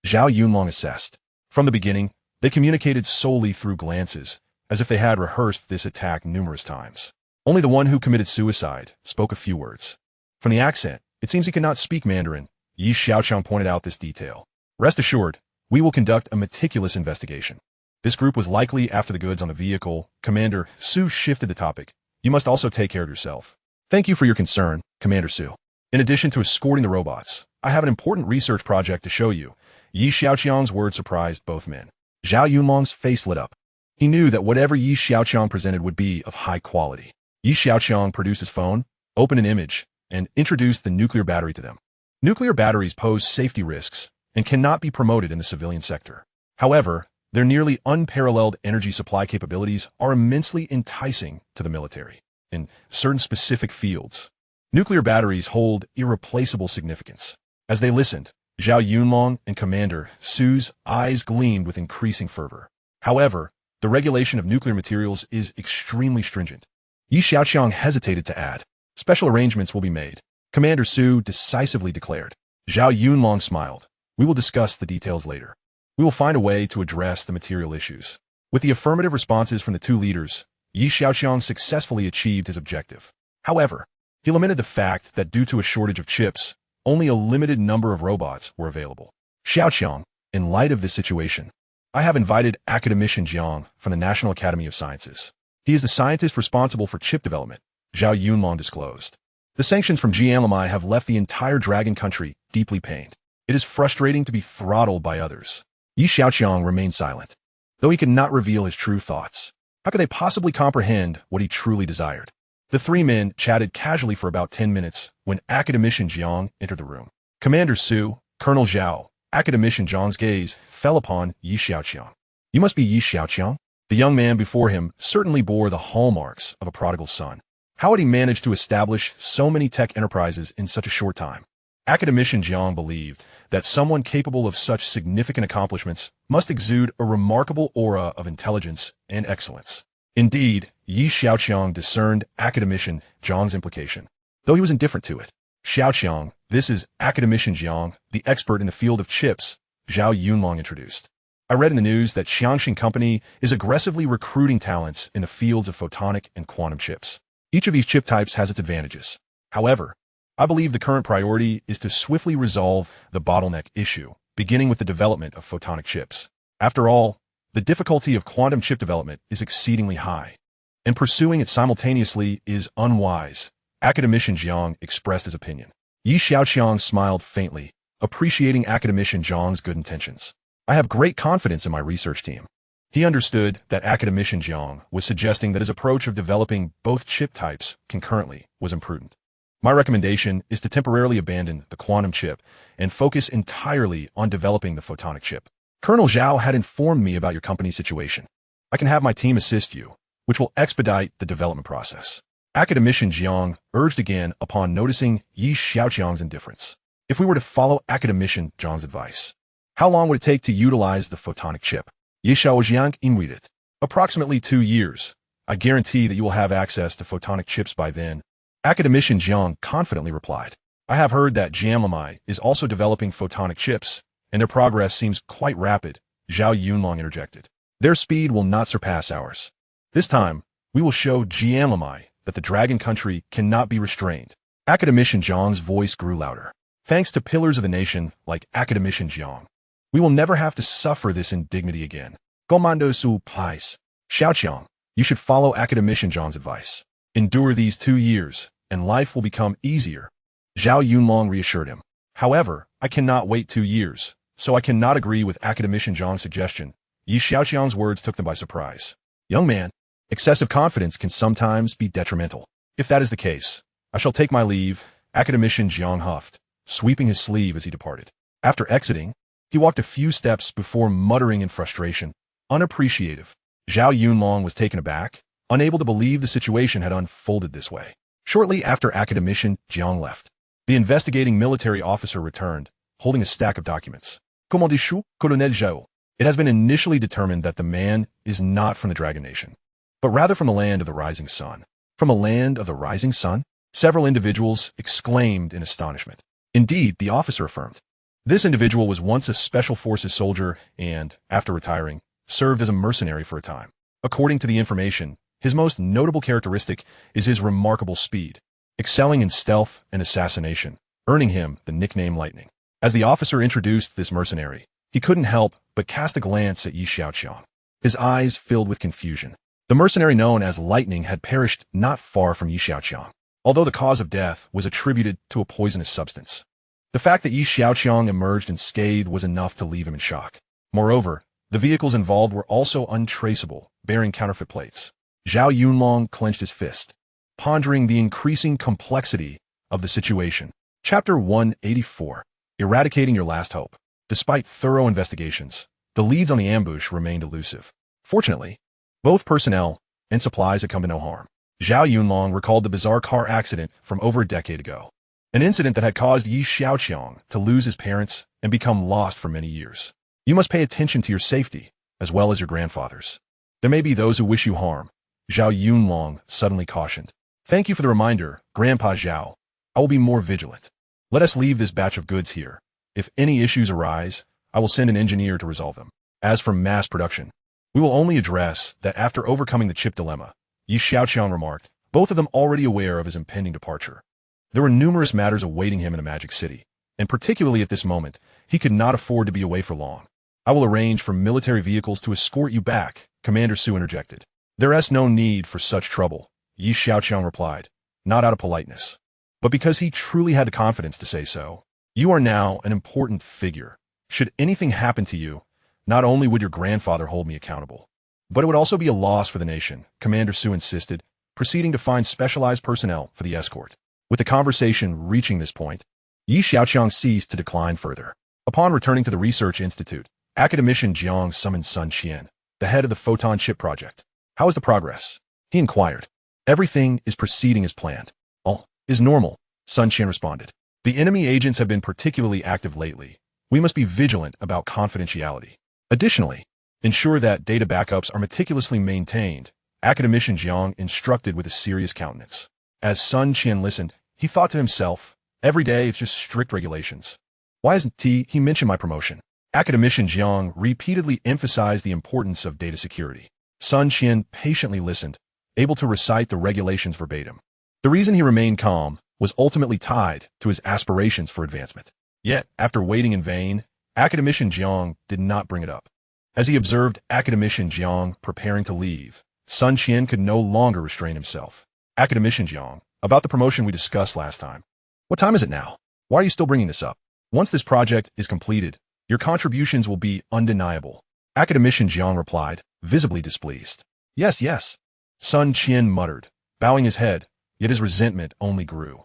Xiaoqiang assessed. From the beginning, they communicated solely through glances, as if they had rehearsed this attack numerous times. Only the one who committed suicide spoke a few words. From the accent, it seems he could not speak Mandarin. Xiaoqiang pointed out this detail. "Rest assured, we will conduct a meticulous investigation." This group was likely after the goods on the vehicle. Commander Su shifted the topic. "You must also take care of yourself." "Thank you for your concern, Commander Su. In addition to escorting the robots, I have an important research project to show you." Xiaoqiang's words surprised both men. Xiaoqiang's face lit up. He knew that whatever Xiaoqiang presented would be of high quality. Xiaoqiang produced his phone, opened an image, and introduced the nuclear battery to them. Nuclear batteries pose safety risks and cannot be promoted in the civilian sector. However, their nearly unparalleled energy supply capabilities are immensely enticing to the military. In certain specific fields, nuclear batteries hold irreplaceable significance. As they listened, Xiaoqiang and Commander Su's eyes gleamed with increasing fervor. However, the regulation of nuclear materials is extremely stringent. Xiaoqiang hesitated to add, "Special arrangements will be made," Commander Su decisively declared. Xiaoqiang smiled. "We will discuss the details later. We will find a way to address the material issues." With the affirmative responses from the two leaders, Xiaoqiang successfully achieved his objective. However, he lamented the fact that due to a shortage of chips, only a limited number of robots were available. "Xiaoqiang, in light of this situation, I have invited academician Jiang from the National Academy of Sciences. He is the scientist responsible for chip development," Xiaoqiang disclosed. "The sanctions from Jianglamai have left the entire Dragon Country deeply pained. It is frustrating to be throttled by others." Xiaoqiang remained silent. Though he could not reveal his true thoughts, how could they possibly comprehend what he truly desired? The three men chatted casually for about 10 minutes when academician Jiang entered the room. Commander Su, Colonel Zhao, academician Jiang's gaze fell upon Xiaoqiang. "You must be Xiaoqiang?" The young man before him certainly bore the hallmarks of a prodigal son. How had he managed to establish so many tech enterprises in such a short time? Academician Jiang believed that someone capable of such significant accomplishments must exude a remarkable aura of intelligence and excellence. Indeed, Xiaoqiang discerned academician Jiang's implication, though he was indifferent to it. "Xiaoqiang, this is academician Jiang, the expert in the field of chips," Xiaoqiang introduced. "I read in the news that Xiangxing Company is aggressively recruiting talents in the fields of photonic and quantum chips. Each of these chip types has its advantages. However, I believe the current priority is to swiftly resolve the bottleneck issue, beginning with the development of photonic chips. After all, the difficulty of quantum chip development is exceedingly high, and pursuing it simultaneously is unwise." Academician Jiang expressed his opinion. Xiaoqiang smiled faintly, appreciating academician Jiang's good intentions. "I have great confidence in my research team." He understood that academician Jiang was suggesting that his approach of developing both chip types concurrently was imprudent. "My recommendation is to temporarily abandon the quantum chip and focus entirely on developing the photonic chip. Colonel Zhao had informed me about your company's situation. I can have my team assist you, which will expedite the development process." Academician Jiang urged again upon noticing Xiaoqiang's indifference. "If we were to follow academician Jiang's advice, How long would it take to utilize the photonic chip? Xiaoqiang it. Approximately 2 years. I guarantee that you will have access to photonic chips by then. Academician Jiang confidently replied. I have heard that Jianlamai is also developing photonic chips, and their progress seems quite rapid, Zhao Yunlong interjected. Their speed will not surpass ours. This time, we will show Jianlamai that the Dragon Country cannot be restrained. Academician Jiang's voice grew louder. Thanks to pillars of the nation like Academician Jiang, we will never have to suffer this indignity again. Gomando su pais. Xiaoqiang, you should follow Academician Jiang's advice. Endure these 2 years, and life will become easier. Zhao Yunlong reassured him. However, I cannot wait 2 years, so I cannot agree with Academician Jiang's suggestion. Xiaoqiang's words took them by surprise. Young man, excessive confidence can sometimes be detrimental. If that is the case, I shall take my leave, Academician Jiang huffed, sweeping his sleeve as he departed. After exiting, he walked a few steps before muttering in frustration, unappreciative. Zhao Yunlong was taken aback, unable to believe the situation had unfolded this way. Shortly after Academician Jiang left, the investigating military officer returned, holding a stack of documents. Commandant Colonel Zhao. It has been initially determined that the man is not from the Dragon Nation, but rather from the land of the rising sun. From a land of the rising sun? Several individuals exclaimed in astonishment. Indeed, the officer affirmed. This individual was once a special forces soldier and, after retiring, served as a mercenary for a time. According to the information, his most notable characteristic is his remarkable speed, excelling in stealth and assassination, earning him the nickname Lightning. As the officer introduced this mercenary, he couldn't help but cast a glance at Xiaoqiang. His eyes filled with confusion. The mercenary known as Lightning had perished not far from Xiaoqiang, although the cause of death was attributed to a poisonous substance. The fact that Xiaoqiang emerged unscathed was enough to leave him in shock. Moreover, the vehicles involved were also untraceable, bearing counterfeit plates. Zhao Yunlong clenched his fist, pondering the increasing complexity of the situation. Chapter 184. Eradicating Your Last Hope. Despite thorough investigations, the leads on the ambush remained elusive. Fortunately, both personnel and supplies had come to no harm. Zhao Yunlong recalled the bizarre car accident from over a decade ago, an incident that had caused Xiaoqiang to lose his parents and become lost for many years. You must pay attention to your safety, as well as your grandfather's. There may be those who wish you harm, Zhao Yunlong suddenly cautioned. Thank you for the reminder, Grandpa Zhao. I will be more vigilant. Let us leave this batch of goods here. If any issues arise, I will send an engineer to resolve them. As for mass production, we will only address that after overcoming the chip dilemma, Xiaoqiang remarked, both of them already aware of his impending departure. There were numerous matters awaiting him in a magic city, and particularly at this moment, he could not afford to be away for long. I will arrange for military vehicles to escort you back, Commander Su interjected. There is no need for such trouble, Xiaoqiang replied, not out of politeness, but because he truly had the confidence to say so. You are now an important figure. Should anything happen to you, not only would your grandfather hold me accountable, but it would also be a loss for the nation, Commander Su insisted, proceeding to find specialized personnel for the escort. With the conversation reaching this point, Xiaoqiang ceased to decline further. Upon returning to the research institute, Academician Jiang summoned Sun Qian, the head of the photon chip project. How is the progress? He inquired. Everything is proceeding as planned. All is normal, Sun Qian responded. The enemy agents have been particularly active lately. We must be vigilant about confidentiality. Additionally, ensure that data backups are meticulously maintained, Academician Jiang instructed with a serious countenance. As Sun Qian listened, he thought to himself, every day it's just strict regulations. Why hasn't he mentioned my promotion? Academician Jiang repeatedly emphasized the importance of data security. Sun Qian patiently listened, able to recite the regulations verbatim. The reason he remained calm was ultimately tied to his aspirations for advancement. Yet, after waiting in vain, Academician Jiang did not bring it up. As he observed Academician Jiang preparing to leave, Sun Qian could no longer restrain himself. Academician Jiang, about the promotion we discussed last time. What time is it now? Why are you still bringing this up? Once this project is completed, your contributions will be undeniable. Academician Jiang replied, visibly displeased. Yes. Sun Qian muttered, bowing his head, yet his resentment only grew.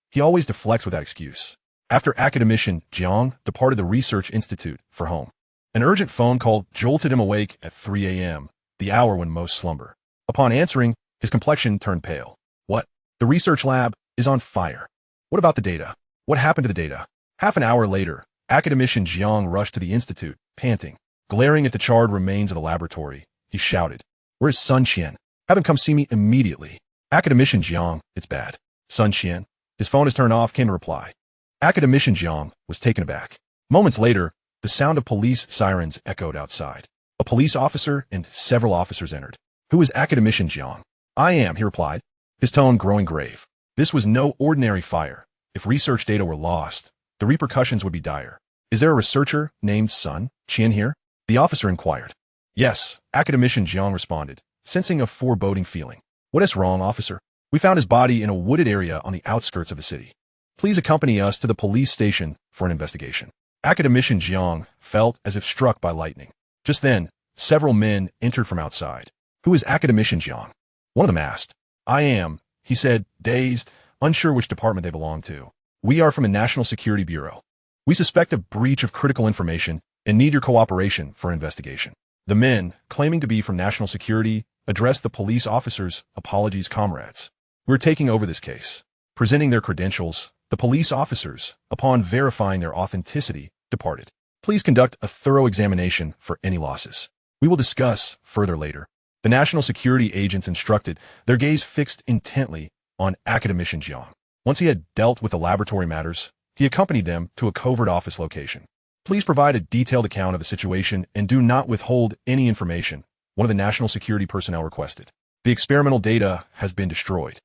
He always deflects with that excuse. After Academician Jiang departed the research institute for home, an urgent phone call jolted him awake at 3 a.m., the hour when most slumber. Upon answering, his complexion turned pale. What? The research lab is on fire. What about the data? What happened to the data? Half an hour later, Academician Jiang rushed to the institute, panting. Glaring at the charred remains of the laboratory, he shouted, "Where's Sun Qian? Have him come see me immediately." Academician Jiang, "It's bad. Sun Qian." His phone is turned off, came a reply. Academician Jiang was taken aback. Moments later, the sound of police sirens echoed outside. A police officer and several officers entered. "Who is Academician Jiang?" "I am," he replied, his tone growing grave. This was no ordinary fire. If research data were lost, the repercussions would be dire. "Is there a researcher named Sun Qian here?" the officer inquired. "Yes," Academician Jiang responded, sensing a foreboding feeling. "What is wrong, officer?" "We found his body in a wooded area on the outskirts of the city. Please accompany us to the police station for an investigation." Academician Jiang felt as if struck by lightning. Just then, several men entered from outside. "Who is Academician Jiang?" one of them asked. "I am," he said, dazed, unsure which department they belonged to. "We are from the National Security Bureau. We suspect a breach of critical information and need your cooperation for investigation." The men, claiming to be from National Security, addressed the police officers, "Apologies, comrades. We're taking over this case." Presenting their credentials, the police officers, upon verifying their authenticity, departed. "Please conduct a thorough examination for any losses. We will discuss further later." The national security agents instructed, their gaze fixed intently on Academician Jiang. Once he had dealt with the laboratory matters, he accompanied them to a covert office location. "Please provide a detailed account of the situation and do not withhold any information," one of the national security personnel requested. "The experimental data has been destroyed,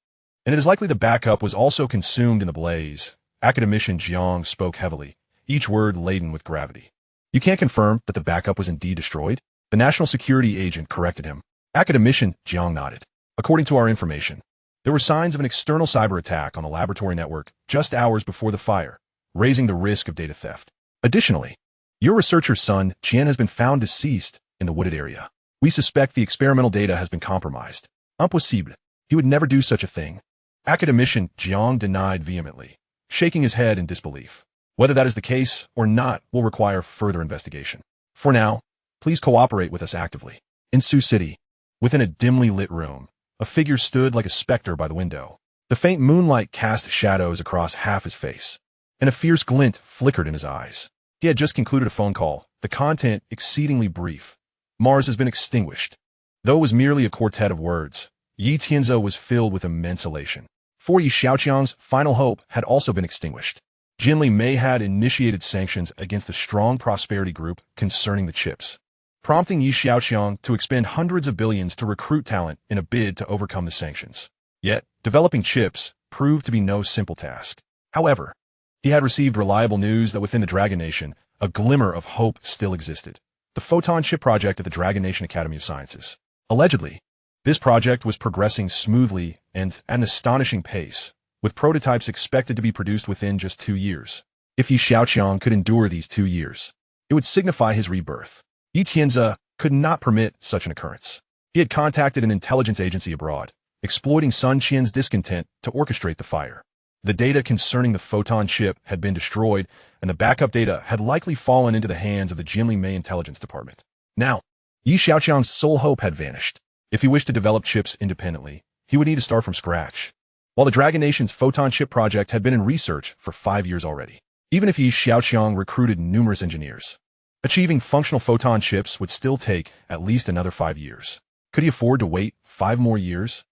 and it is likely the backup was also consumed in the blaze." Academician Jiang spoke heavily, each word laden with gravity. "You can't confirm that the backup was indeed destroyed?" The national security agent corrected him. Academician Jiang nodded. "According to our information, there were signs of an external cyber attack on the laboratory network just hours before the fire, raising the risk of data theft. Additionally, your researcher's son, Qian, has been found deceased in the wooded area. We suspect the experimental data has been compromised. Impossible. He would never do such a thing." Academician Jiang denied vehemently, shaking his head in disbelief. "Whether that is the case or not will require further investigation. For now, please cooperate with us actively." In Sioux City, within a dimly lit room, a figure stood like a specter by the window. The faint moonlight cast shadows across half his face, and a fierce glint flickered in his eyes. He had just concluded a phone call, the content exceedingly brief. "Mars has been extinguished." Though it was merely a quartet of words, Yi Tianze was filled with immense elation. For Yi Xiaoqiang's final hope had also been extinguished. Jinli Mei had initiated sanctions against the strong Prosperity Group concerning the chips, prompting Yi Xiaoqiang to expend hundreds of billions to recruit talent in a bid to overcome the sanctions. Yet, developing chips proved to be no simple task. However, he had received reliable news that within the Dragon Nation, a glimmer of hope still existed. The Photon Chip Project at the Dragon Nation Academy of Sciences. Allegedly, this project was progressing smoothly and at an astonishing pace, with prototypes expected to be produced within just 2 years. If Yi Xiaoqiang could endure these 2 years, it would signify his rebirth. Yi Tianze could not permit such an occurrence. He had contacted an intelligence agency abroad, exploiting Sun Qian's discontent to orchestrate the fire. The data concerning the photon chip had been destroyed, and the backup data had likely fallen into the hands of the Jinli Mei Intelligence Department. Now, Yi Xiaoqiang's sole hope had vanished. If he wished to develop chips independently, he would need to start from scratch. While the Dragon Nation's photon chip project had been in research for 5 years already, even if Yi Xiaoqiang recruited numerous engineers, achieving functional photon chips would still take at least another 5 years. Could he afford to wait 5 more years?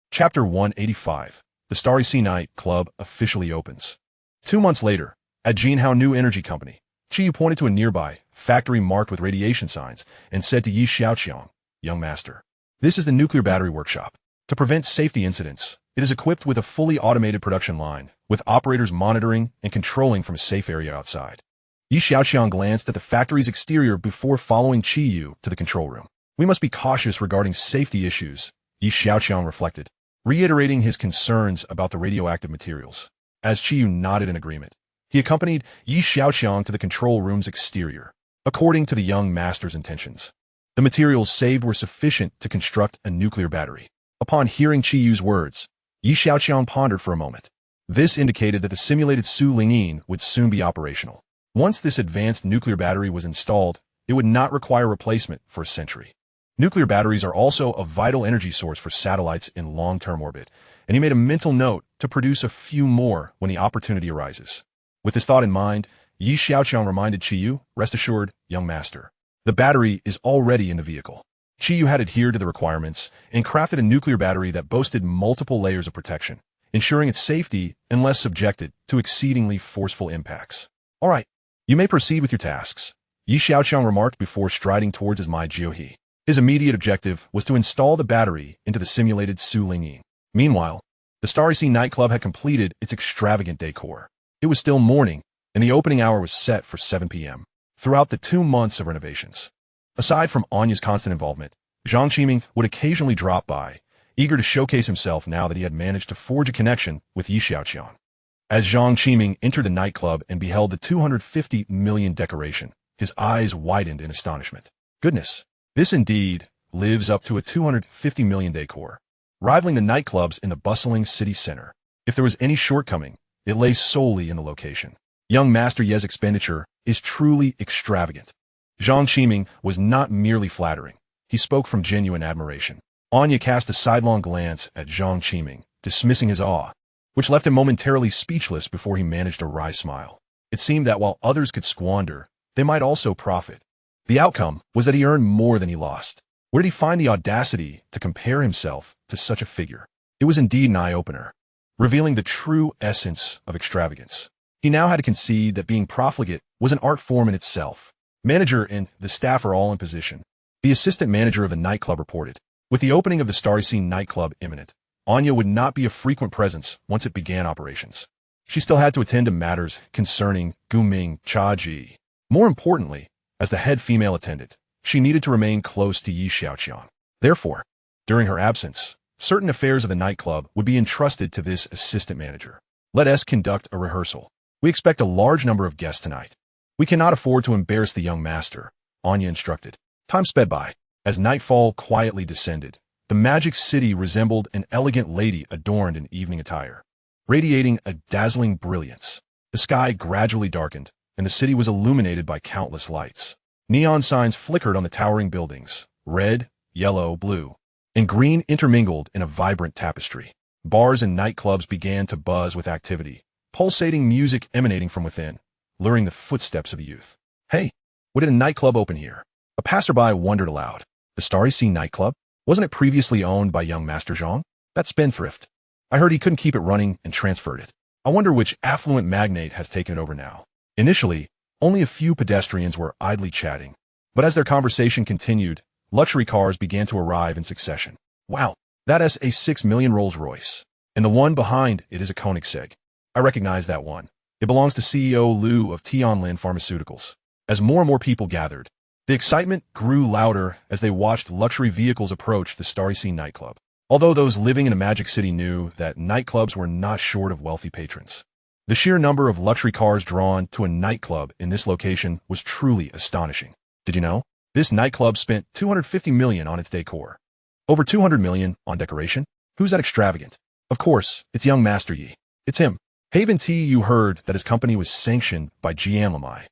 Chapter 185. The Starry Sea Night Club officially opens. 2 months later, at Jinhao New Energy Company, Qiyu pointed to a nearby factory marked with radiation signs and said to Yi Xiaoqiang, "Young master, this is the nuclear battery workshop. To prevent safety incidents, it is equipped with a fully automated production line, with operators monitoring and controlling from a safe area outside." Yi Xiaoqiang glanced at the factory's exterior before following Qiyu to the control room. "We must be cautious regarding safety issues," Yi Xiaoqiang reflected, reiterating his concerns about the radioactive materials. As Qiyu nodded in agreement, he accompanied Yi Xiaoqiang to the control room's exterior. According to the young master's intentions, the materials saved were sufficient to construct a nuclear battery. Upon hearing Qiyu's words, Yi Xiaoqiang pondered for a moment. This indicated that the simulated Su Lingyin would soon be operational. Once this advanced nuclear battery was installed, it would not require replacement for a century. Nuclear batteries are also a vital energy source for satellites in long-term orbit, and he made a mental note to produce a few more when the opportunity arises. With this thought in mind, Yi Xiaoqiang reminded Qiyu, rest assured, young master. The battery is already in the vehicle. Qiyu had adhered to the requirements and crafted a nuclear battery that boasted multiple layers of protection, ensuring its safety unless subjected to exceedingly forceful impacts. All right, you may proceed with your tasks, Yi Xiaoqiang remarked before striding towards his Mai Jiuhe. His immediate objective was to install the battery into the simulated Su Lingyin. Meanwhile, the Starry Sea nightclub had completed its extravagant decor. It was still morning, and the opening hour was set for 7 p.m. Throughout the 2 months of renovations, aside from Anya's constant involvement, Zhang Qiming would occasionally drop by, eager to showcase himself now that he had managed to forge a connection with Yi Xiaoqiang. As Zhang Qiming entered the nightclub and beheld the 250 million decoration, his eyes widened in astonishment. Goodness, this indeed lives up to a 250 million decor, rivaling the nightclubs in the bustling city center. If there was any shortcoming, it lay solely in the location. Young Master Ye's expenditure is truly extravagant. Zhang Qiming was not merely flattering. He spoke from genuine admiration. Anya cast a sidelong glance at Zhang Qiming, dismissing his awe, which left him momentarily speechless before he managed a wry smile. It seemed that while others could squander, they might also profit. The outcome was that he earned more than he lost. Where did he find the audacity to compare himself to such a figure? It was indeed an eye-opener, revealing the true essence of extravagance. He now had to concede that being profligate was an art form in itself. Manager and the staff are all in position. The assistant manager of the nightclub reported. With the opening of the Starry Sea nightclub imminent, Anya would not be a frequent presence once it began operations. She still had to attend to matters concerning Guming Chaji. More importantly, as the head female attendant, she needed to remain close to Yi Xiaoqiang. Therefore, during her absence, certain affairs of the nightclub would be entrusted to this assistant manager. Let us conduct a rehearsal. We expect a large number of guests tonight. We cannot afford to embarrass the young master, Anya instructed. Time sped by. As nightfall quietly descended, the magic city resembled an elegant lady adorned in evening attire, radiating a dazzling brilliance. The sky gradually darkened, and the city was illuminated by countless lights. Neon signs flickered on the towering buildings, red, yellow, blue, and green intermingled in a vibrant tapestry. Bars and nightclubs began to buzz with activity, pulsating music emanating from within, luring the footsteps of the youth. Hey, what did a nightclub open here? A passerby wondered aloud. The Starry Sea nightclub? Wasn't it previously owned by young Master Zhang? That spendthrift. I heard he couldn't keep it running and transferred it. I wonder which affluent magnate has taken it over now. Initially, only a few pedestrians were idly chatting, but as their conversation continued, luxury cars began to arrive in succession. Wow, that is a 6 million Rolls-Royce, and the one behind it is a Koenigsegg. I recognize that one. It belongs to CEO Liu of Tianlin Pharmaceuticals. As more and more people gathered, the excitement grew louder as they watched luxury vehicles approach the Starry Sea nightclub. Although those living in a magic city knew that nightclubs were not short of wealthy patrons, the sheer number of luxury cars drawn to a nightclub in this location was truly astonishing. Did you know? This nightclub spent 250 million on its decor. Over 200 million on decoration? Who's that extravagant? Of course, it's young Master Yi. It's him. Haven T, you heard that his company was sanctioned by Jianlamai,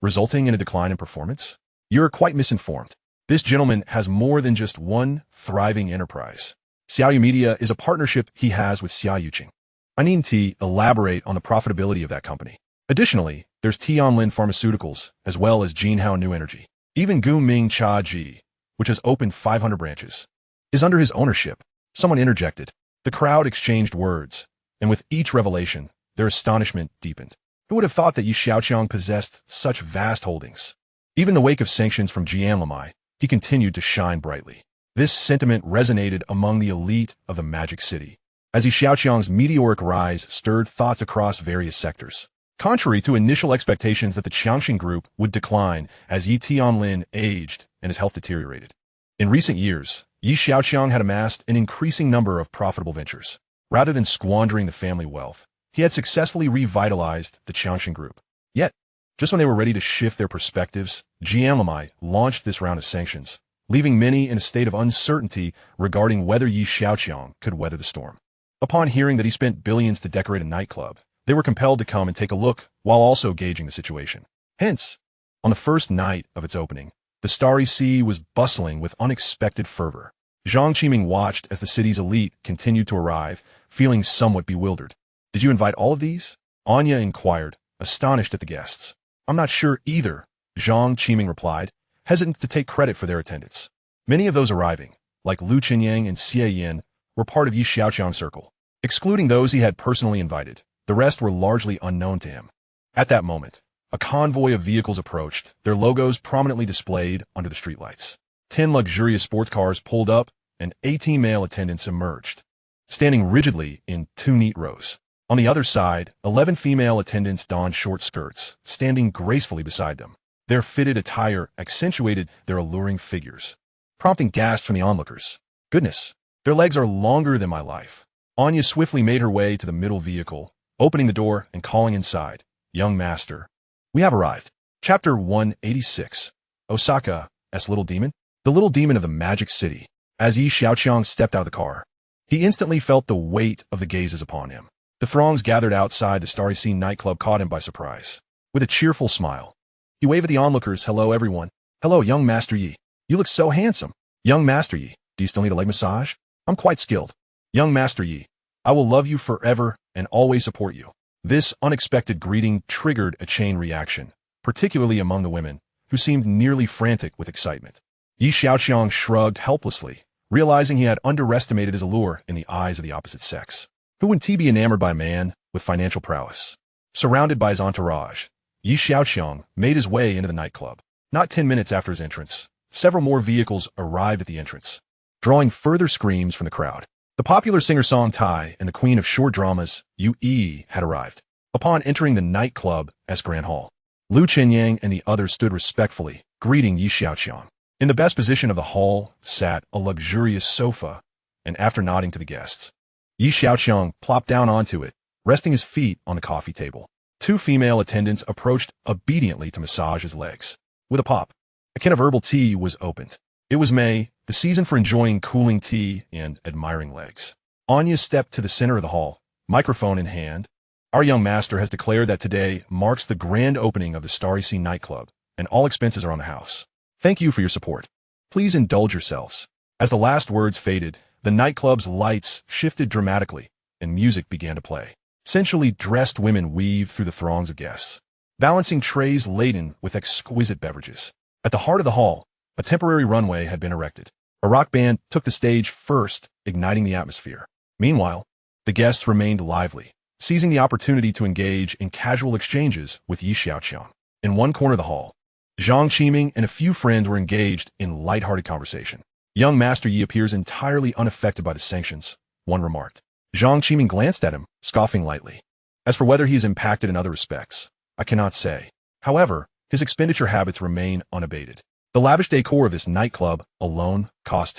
resulting in a decline in performance? You're quite misinformed. This gentleman has more than just one thriving enterprise. Xiaoyu Media is a partnership he has with Xiaoqiang. I need to elaborate on the profitability of that company. Additionally, there's Tianlin Pharmaceuticals, as well as Jinhao New Energy. Even Guming Chaji, which has opened 500 branches, is under his ownership. Someone interjected. The crowd exchanged words, and with each revelation, their astonishment deepened. Who would have thought that Yi Xiaoqiang possessed such vast holdings? Even in the wake of sanctions from Jianlamai, he continued to shine brightly. This sentiment resonated among the elite of the Magic City, as Yi Xiaoqiang's meteoric rise stirred thoughts across various sectors. Contrary to initial expectations that the Xia Group would decline as Yi Tianlin aged and his health deteriorated. In recent years, Yi Xiaoqiang had amassed an increasing number of profitable ventures. Rather than squandering the family wealth, he had successfully revitalized the Xia Group. Yet, just when they were ready to shift their perspectives, Jianlamai launched this round of sanctions, leaving many in a state of uncertainty regarding whether Yi Xiaoqiang could weather the storm. Upon hearing that he spent billions to decorate a nightclub, they were compelled to come and take a look while also gauging the situation. Hence, on the first night of its opening, the Starry Sea was bustling with unexpected fervor. Zhang Qiming watched as the city's elite continued to arrive, feeling somewhat bewildered. Did you invite all of these? Anya inquired, astonished at the guests. I'm not sure either, Xiaoqiang replied, hesitant to take credit for their attendance. Many of those arriving, like Xiaoqiang and Xiaoqiang, were part of Xiaoqiang's circle. Excluding those he had personally invited, the rest were largely unknown to him. At that moment, a convoy of vehicles approached, their logos prominently displayed under the streetlights. 10 luxurious sports cars pulled up, and 18 male attendants emerged, standing rigidly in 2 neat rows. On the other side, 11 female attendants donned short skirts, standing gracefully beside them. Their fitted attire accentuated their alluring figures, prompting gasps from the onlookers. Goodness, their legs are longer than my life. Anya swiftly made her way to the middle vehicle, opening the door and calling inside, "Young master, we have arrived." Chapter 186. Osaka's Little Demon? The little demon of the magic city. As Xiaoqiang stepped out of the car, he instantly felt the weight of the gazes upon him. The throngs gathered outside the Starry Sea nightclub caught him by surprise. With a cheerful smile, he waved at the onlookers. "Hello, everyone. Hello, young Master Yi. You look so handsome. Young Master Yi, do you still need a leg massage? I'm quite skilled. Young Master Yi, I will love you forever and always support you." This unexpected greeting triggered a chain reaction, particularly among the women, who seemed nearly frantic with excitement. Xiaoqiang shrugged helplessly, realizing he had underestimated his allure in the eyes of the opposite sex. Who wouldn't he be enamored by a man with financial prowess? Surrounded by his entourage, Xiaoqiang made his way into the nightclub. Not 10 minutes after his entrance, several more vehicles arrived at the entrance, drawing further screams from the crowd. The popular singer Song Tai and the queen of short dramas, Yu Yi, had arrived. Upon entering the nightclub's grand hall, Xiaoqiang and the others stood respectfully, greeting Xiaoqiang. In the best position of the hall sat a luxurious sofa, and after nodding to the guests, Xiaoqiang plopped down onto it, resting his feet on the coffee table. 2 female attendants approached obediently to massage his legs. With a pop, a can of herbal tea was opened. It was May, the season for enjoying cooling tea and admiring legs. Anya stepped to the center of the hall, microphone in hand. "Our young master has declared that today marks the grand opening of the Starry Sea nightclub, and all expenses are on the house. Thank you for your support. Please indulge yourselves." As the last words faded, the nightclub's lights shifted dramatically, and music began to play. Sensually dressed women weaved through the throngs of guests, balancing trays laden with exquisite beverages. At the heart of the hall, a temporary runway had been erected. A rock band took the stage first, igniting the atmosphere. Meanwhile, the guests remained lively, seizing the opportunity to engage in casual exchanges with Xiaoqiang. In one corner of the hall, Xiaoqiang and a few friends were engaged in lighthearted conversation. "Young Master Yi appears entirely unaffected by the sanctions," one remarked. Xiaoqiang glanced at him, scoffing lightly. "As for whether he is impacted in other respects, I cannot say. However, his expenditure habits remain unabated. The lavish decor of this nightclub alone cost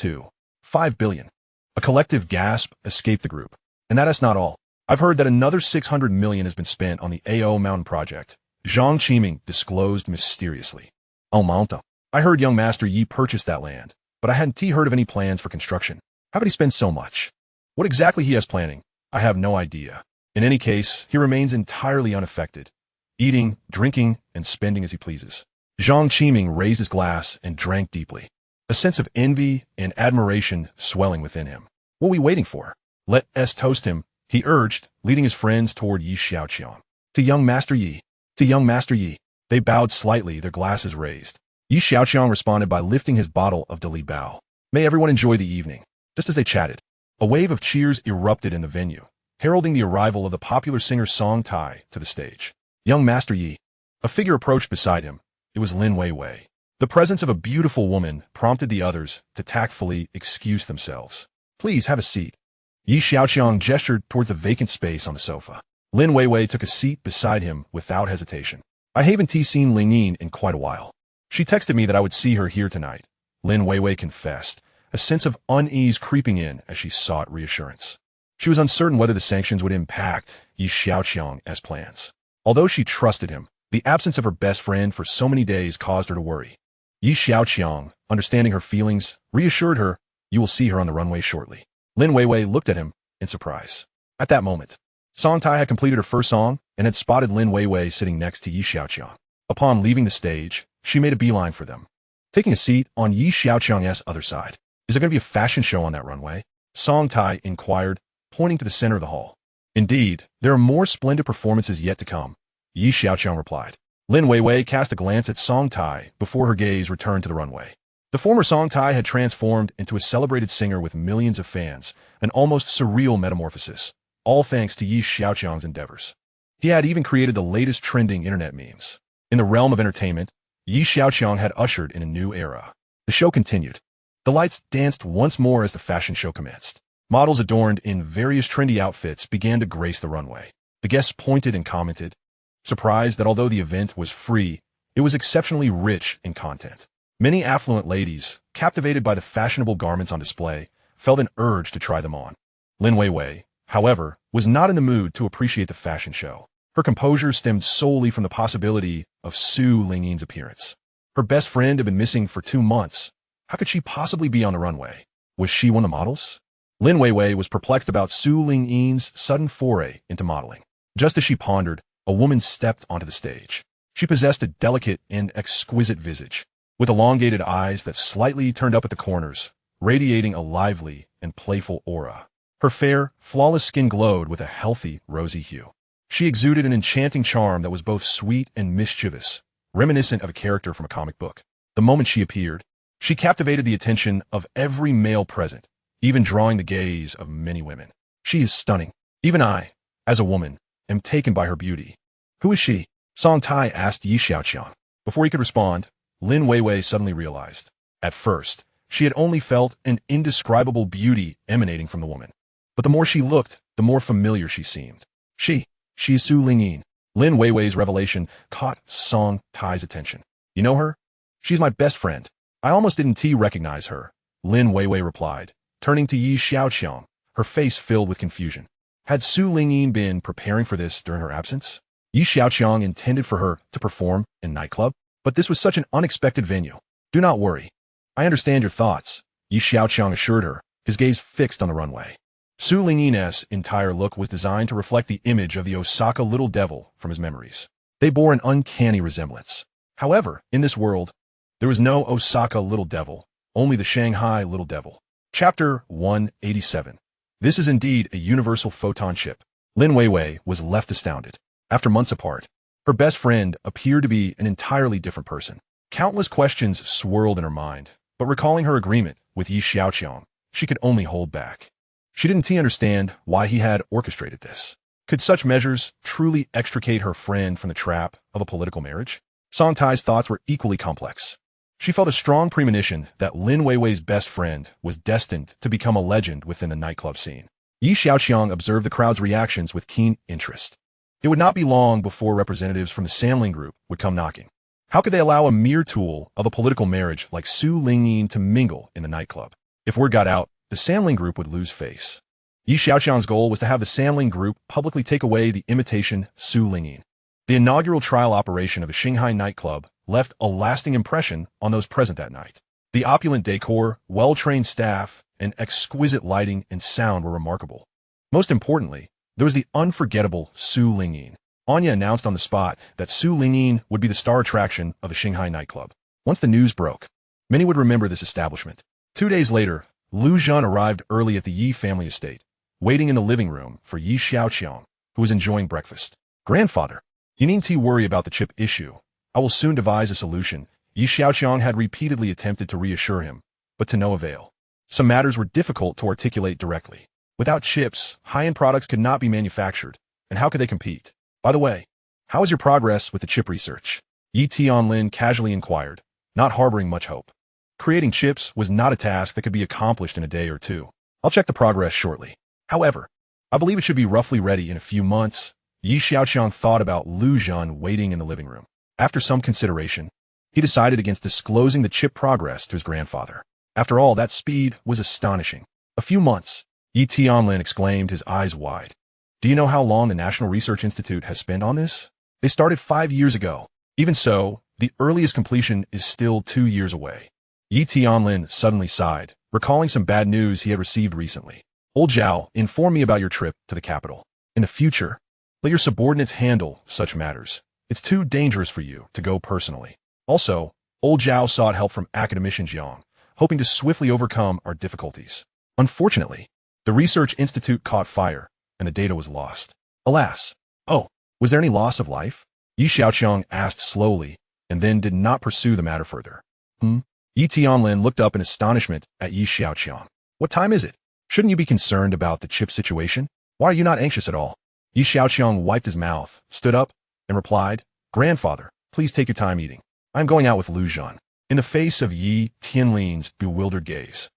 $5 billion. A collective gasp escaped the group. "And that is not all. I've heard that another $600 million has been spent on the AO Mountain project," Xiaoqiang disclosed mysteriously. "Oh, Mountain. I heard young Master Yi purchased that land, but I hadn't heard of any plans for construction. How could he spend so much? What exactly he has planning, I have no idea. In any case, he remains entirely unaffected, eating, drinking, and spending as he pleases." Xiaoqiang raised his glass and drank deeply, a sense of envy and admiration swelling within him. "What are we waiting for? Let us toast him," he urged, leading his friends toward Xiaoqiang. "To young Master Yi. To young Master Yi." They bowed slightly, their glasses raised. Xiaoqiang responded by lifting his bottle of Dali Bao. "May everyone enjoy the evening." Just as they chatted, a wave of cheers erupted in the venue, heralding the arrival of the popular singer Song Tai to the stage. "Young Master Yi." A figure approached beside him. It was Lin Weiwei. The presence of a beautiful woman prompted the others to tactfully excuse themselves. "Please have a seat." Xiaoqiang gestured towards the vacant space on the sofa. Lin Weiwei took a seat beside him without hesitation. "I haven't seen Lingyin in quite a while. She texted me that I would see her here tonight," Lin Weiwei confessed, a sense of unease creeping in as she sought reassurance. She was uncertain whether the sanctions would impact Xiaoqiang's plans. Although she trusted him, the absence of her best friend for so many days caused her to worry. Xiaoqiang, understanding her feelings, reassured her, "You will see her on the runway shortly." Lin Weiwei looked at him in surprise. At that moment, Song Tai had completed her first song and had spotted Lin Weiwei sitting next to Xiaoqiang. Upon leaving the stage, she made a beeline for them, taking a seat on Xiaoqiang's other side. "Is there going to be a fashion show on that runway?" Song Tai inquired, pointing to the center of the hall. "Indeed, there are more splendid performances yet to come," Xiaoqiang replied. Lin Weiwei cast a glance at Song Tai before her gaze returned to the runway. The former Song Tai had transformed into a celebrated singer with millions of fans, an almost surreal metamorphosis, all thanks to Xiaoqiang's endeavors. He had even created the latest trending internet memes. In the realm of entertainment, Xiaoqiang had ushered in a new era. The show continued. The lights danced once more as the fashion show commenced. Models adorned in various trendy outfits began to grace the runway. The guests pointed and commented, surprised that although the event was free, it was exceptionally rich in content. Many affluent ladies, captivated by the fashionable garments on display, felt an urge to try them on. Lin Weiwei, however, was not in the mood to appreciate the fashion show. Her composure stemmed solely from the possibility of Su Lingyin's appearance. Her best friend had been missing for 2 months. How could she possibly be on the runway? Was she one of the models? Lin Weiwei was perplexed about Su Lingyin's sudden foray into modeling. Just as she pondered, a woman stepped onto the stage. She possessed a delicate and exquisite visage, with elongated eyes that slightly turned up at the corners, radiating a lively and playful aura. Her fair, flawless skin glowed with a healthy, rosy hue. She exuded an enchanting charm that was both sweet and mischievous, reminiscent of a character from a comic book. The moment she appeared, she captivated the attention of every male present, even drawing the gaze of many women. She is stunning. Even I, as a woman, am taken by her beauty. Who is she? Song Tai asked Xiaoqiang. Before he could respond, Lin Weiwei suddenly realized. At first, she had only felt an indescribable beauty emanating from the woman. But the more she looked, the more familiar she seemed. She is Su Lingyin. Lin Weiwei's revelation caught Song Tai's attention. You know her? She's my best friend. I almost didn't recognize her, Lin Weiwei replied, turning to Xiaoqiang, her face filled with confusion. Had Su Lingyin been preparing for this during her absence? Xiaoqiang intended for her to perform in nightclub, but this was such an unexpected venue. Do not worry. I understand your thoughts, Xiaoqiang assured her, his gaze fixed on the runway. Su Lingyin's entire look was designed to reflect the image of the Osaka Little Devil from his memories. They bore an uncanny resemblance. However, in this world, there was no Osaka Little Devil, only the Shanghai Little Devil. Chapter 187. This is indeed a universal photon chip. Lin Weiwei was left astounded. After months apart, her best friend appeared to be an entirely different person. Countless questions swirled in her mind, but recalling her agreement with Xiaoqiang, she could only hold back. She didn't understand why he had orchestrated this. Could such measures truly extricate her friend from the trap of a political marriage? Song Tai's thoughts were equally complex. She felt a strong premonition that Lin Weiwei's best friend was destined to become a legend within the nightclub scene. Xiaoqiang observed the crowd's reactions with keen interest. It would not be long before representatives from the Xia Group would come knocking. How could they allow a mere tool of a political marriage like Su Lingyin to mingle in the nightclub? If word got out, the Xia Group would lose face. Xiaoqiang's goal was to have the Xia Group publicly take away the imitation Su Lingyin. The inaugural trial operation of a Shanghai nightclub left a lasting impression on those present that night. The opulent decor, well-trained staff, and exquisite lighting and sound were remarkable. Most importantly, there was the unforgettable Su Lingyin. Anya announced on the spot that Su Lingyin would be the star attraction of the Shanghai nightclub. Once the news broke, many would remember this establishment. 2 days later, Lu Zhan arrived early at the Yi family estate, waiting in the living room for Xiaoqiang, who was enjoying breakfast. Grandfather, you needn't worry about the chip issue. I will soon devise a solution. Xiaoqiang had repeatedly attempted to reassure him, but to no avail. Some matters were difficult to articulate directly. Without chips, high-end products could not be manufactured, and how could they compete? By the way, how is your progress with the chip research? Yi Tianlin casually inquired, not harboring much hope. Creating chips was not a task that could be accomplished in a day or two. I'll check the progress shortly. However, I believe it should be roughly ready in a few months. Xiaoqiang thought about Lu Zhan waiting in the living room. After some consideration, he decided against disclosing the chip progress to his grandfather. After all, that speed was astonishing. A few months, Yi Tianlin exclaimed, his eyes wide. Do you know how long the National Research Institute has spent on this? They started 5 years ago. Even so, the earliest completion is still 2 years away. Yi Tianlin suddenly sighed, recalling some bad news he had received recently. Old Zhao informed me about your trip to the capital. In the future, let your subordinates handle such matters. It's too dangerous for you to go personally. Also, Old Zhao sought help from academician Jiang, hoping to swiftly overcome our difficulties. Unfortunately, the research institute caught fire, and the data was lost. Alas! Oh, was there any loss of life? Yi Xiaoqiang asked slowly, and then did not pursue the matter further. Yi Tianlin looked up in astonishment at Yi Xiaoqiang. What time is it? Shouldn't you be concerned about the chip situation? Why are you not anxious at all? Yi Xiaoqiang wiped his mouth, stood up, and replied, Grandfather, please take your time eating. I'm going out with Lu Zhan. In the face of Yi Tianlin's bewildered gaze,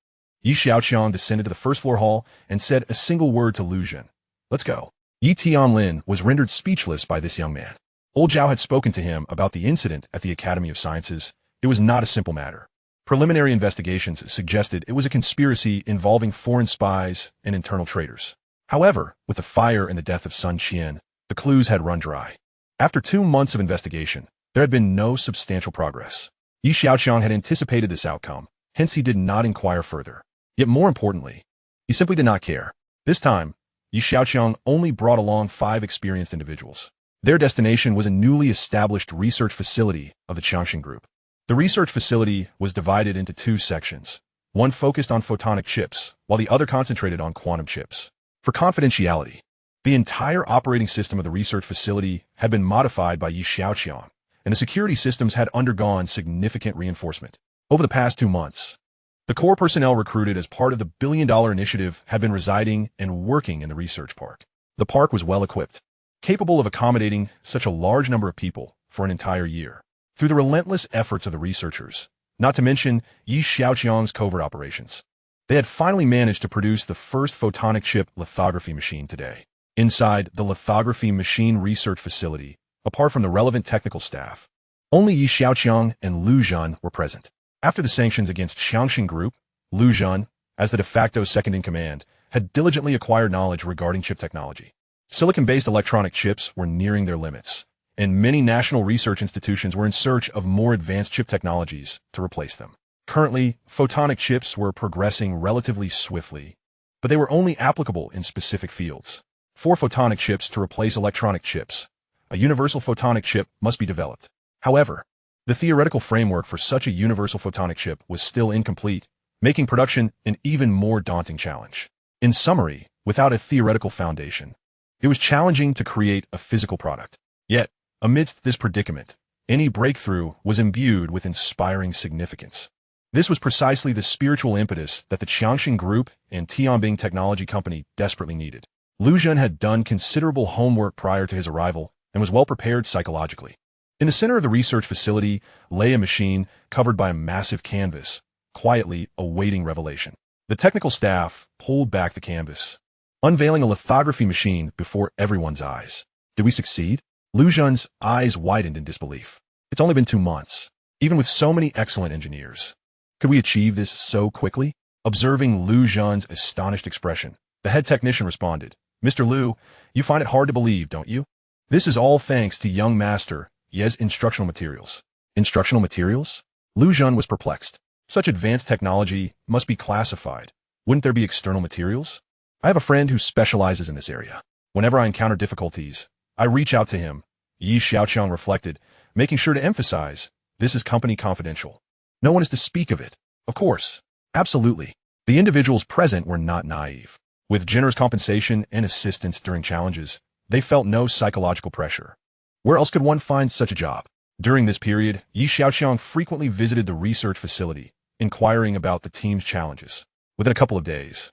Yi Xiaoqiang descended to the first-floor hall and said a single word to Lu Zhan. Let's go. Yi Tianlin was rendered speechless by this young man. Old Zhao had spoken to him about the incident at the Academy of Sciences. It was not a simple matter. Preliminary investigations suggested it was a conspiracy involving foreign spies and internal traitors. However, with the fire and the death of Sun Qian, the clues had run dry. After 2 months of investigation, there had been no substantial progress. Yi Xiaoqiang had anticipated this outcome, hence he did not inquire further. Yet more importantly, he simply did not care. This time, Yi Xiaoqiang only brought along 5 experienced individuals. Their destination was a newly established research facility of the Xia Group. The research facility was divided into 2 sections. One focused on photonic chips, while the other concentrated on quantum chips. For confidentiality, the entire operating system of the research facility had been modified by Yi Xiaoqiang, and the security systems had undergone significant reinforcement. Over the past 2 months, the core personnel recruited as part of the billion-dollar initiative had been residing and working in the research park. The park was well-equipped, capable of accommodating such a large number of people for an entire year. Through the relentless efforts of the researchers, not to mention Yi Xiaoqiang's covert operations, they had finally managed to produce the first photonic chip lithography machine today. Inside the lithography machine research facility, apart from the relevant technical staff, only Yi Xiaoqiang and Lu Zhan were present. After the sanctions against Xia Group, Lu Zhan, as the de facto second-in-command, had diligently acquired knowledge regarding chip technology. Silicon-based electronic chips were nearing their limits, and many national research institutions were in search of more advanced chip technologies to replace them. Currently, photonic chips were progressing relatively swiftly, but they were only applicable in specific fields. For photonic chips to replace electronic chips, a universal photonic chip must be developed. However, the theoretical framework for such a universal photonic chip was still incomplete, making production an even more daunting challenge. In summary, without a theoretical foundation, it was challenging to create a physical product. Yet, amidst this predicament, any breakthrough was imbued with inspiring significance. This was precisely the spiritual impetus that the Xiaoqiang Group and Tianbing Technology Company desperately needed. Lu Zhan had done considerable homework prior to his arrival and was well prepared psychologically. In the center of the research facility lay a machine covered by a massive canvas, quietly awaiting revelation. The technical staff pulled back the canvas, unveiling a lithography machine before everyone's eyes. Did we succeed? Lu Zhan's eyes widened in disbelief. It's only been 2 months. Even with so many excellent engineers, could we achieve this so quickly? Observing Lu Zhan's astonished expression, the head technician responded, Mr. Lu, you find it hard to believe, don't you? This is all thanks to young master Ye's instructional materials. Instructional materials? Lu Zhan was perplexed. Such advanced technology must be classified. Wouldn't there be external materials? I have a friend who specializes in this area. Whenever I encounter difficulties, I reach out to him. Yi Xiaoqiang reflected, making sure to emphasize, this is company confidential. No one is to speak of it. Of course. Absolutely. The individuals present were not naive. With generous compensation and assistance during challenges, they felt no psychological pressure. Where else could one find such a job? During this period, Yi Xiaoqiang frequently visited the research facility, inquiring about the team's challenges. Within a couple of days,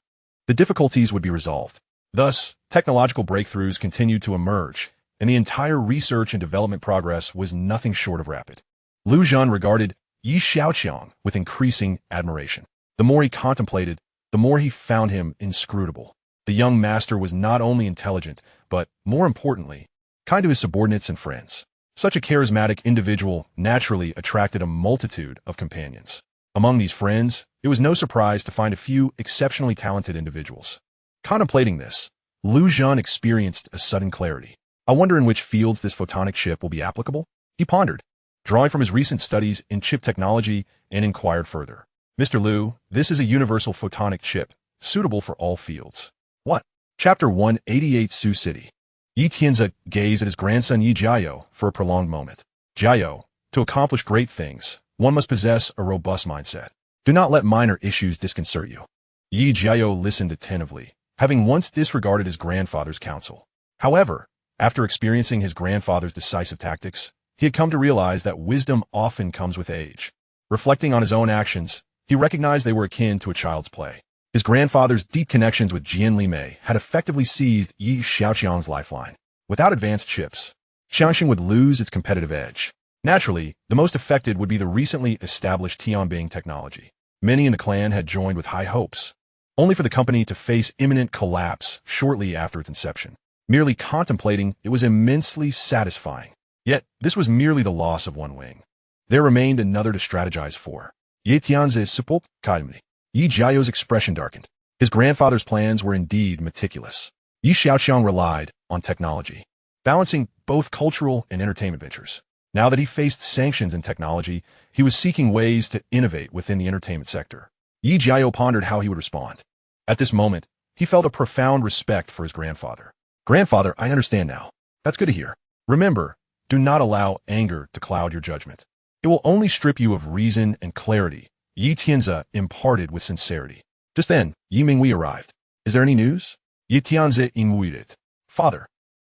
the difficulties would be resolved. Thus, technological breakthroughs continued to emerge, and the entire research and development progress was nothing short of rapid. Lu Zhan regarded Yi Xiaoqiang with increasing admiration. The more he contemplated, the more he found him inscrutable. The young master was not only intelligent, but, more importantly, kind to his subordinates and friends. Such a charismatic individual naturally attracted a multitude of companions. Among these friends, it was no surprise to find a few exceptionally talented individuals. Contemplating this, Lu Zhan experienced a sudden clarity. I wonder in which fields this photonic chip will be applicable? He pondered, drawing from his recent studies in chip technology, and inquired further. Mr. Lu, this is a universal photonic chip, suitable for all fields. What? Chapter 188 Sioux City. Yi Tianzi gazed at his grandson Yi Jiao for a prolonged moment. Jiao, to accomplish great things, one must possess a robust mindset. Do not let minor issues disconcert you. Yi Jiao listened attentively, having once disregarded his grandfather's counsel. However, After experiencing his grandfather's decisive tactics, he had come to realize that wisdom often comes with age. Reflecting on his own actions, he recognized they were akin to a child's play. His grandfather's deep connections with Jian Mei had effectively seized Xiaoqiang's lifeline. Without advanced chips, Xiaoqiang would lose its competitive edge. Naturally, the most affected would be the recently established Tianbing technology. Many in the clan had joined with high hopes, only for the company to face imminent collapse shortly after its inception. Merely contemplating it was immensely satisfying. Yet, this was merely the loss of one wing. There remained another to strategize for. Ye Tianzi's support academy. Yi Jiao's expression darkened. His grandfather's plans were indeed meticulous. Yi Xiaoqiang relied on technology, balancing both cultural and entertainment ventures. Now that he faced sanctions in technology, he was seeking ways to innovate within the entertainment sector. Yi Jiao pondered how he would respond. At this moment, he felt a profound respect for his grandfather. Grandfather, I understand now. That's good to hear. Remember, do not allow anger to cloud your judgment. It will only strip you of reason and clarity. Yi Tianzi imparted with sincerity. Just then, Yi Mingwei arrived. Is there any news? Yi Tianzi inquired. Father,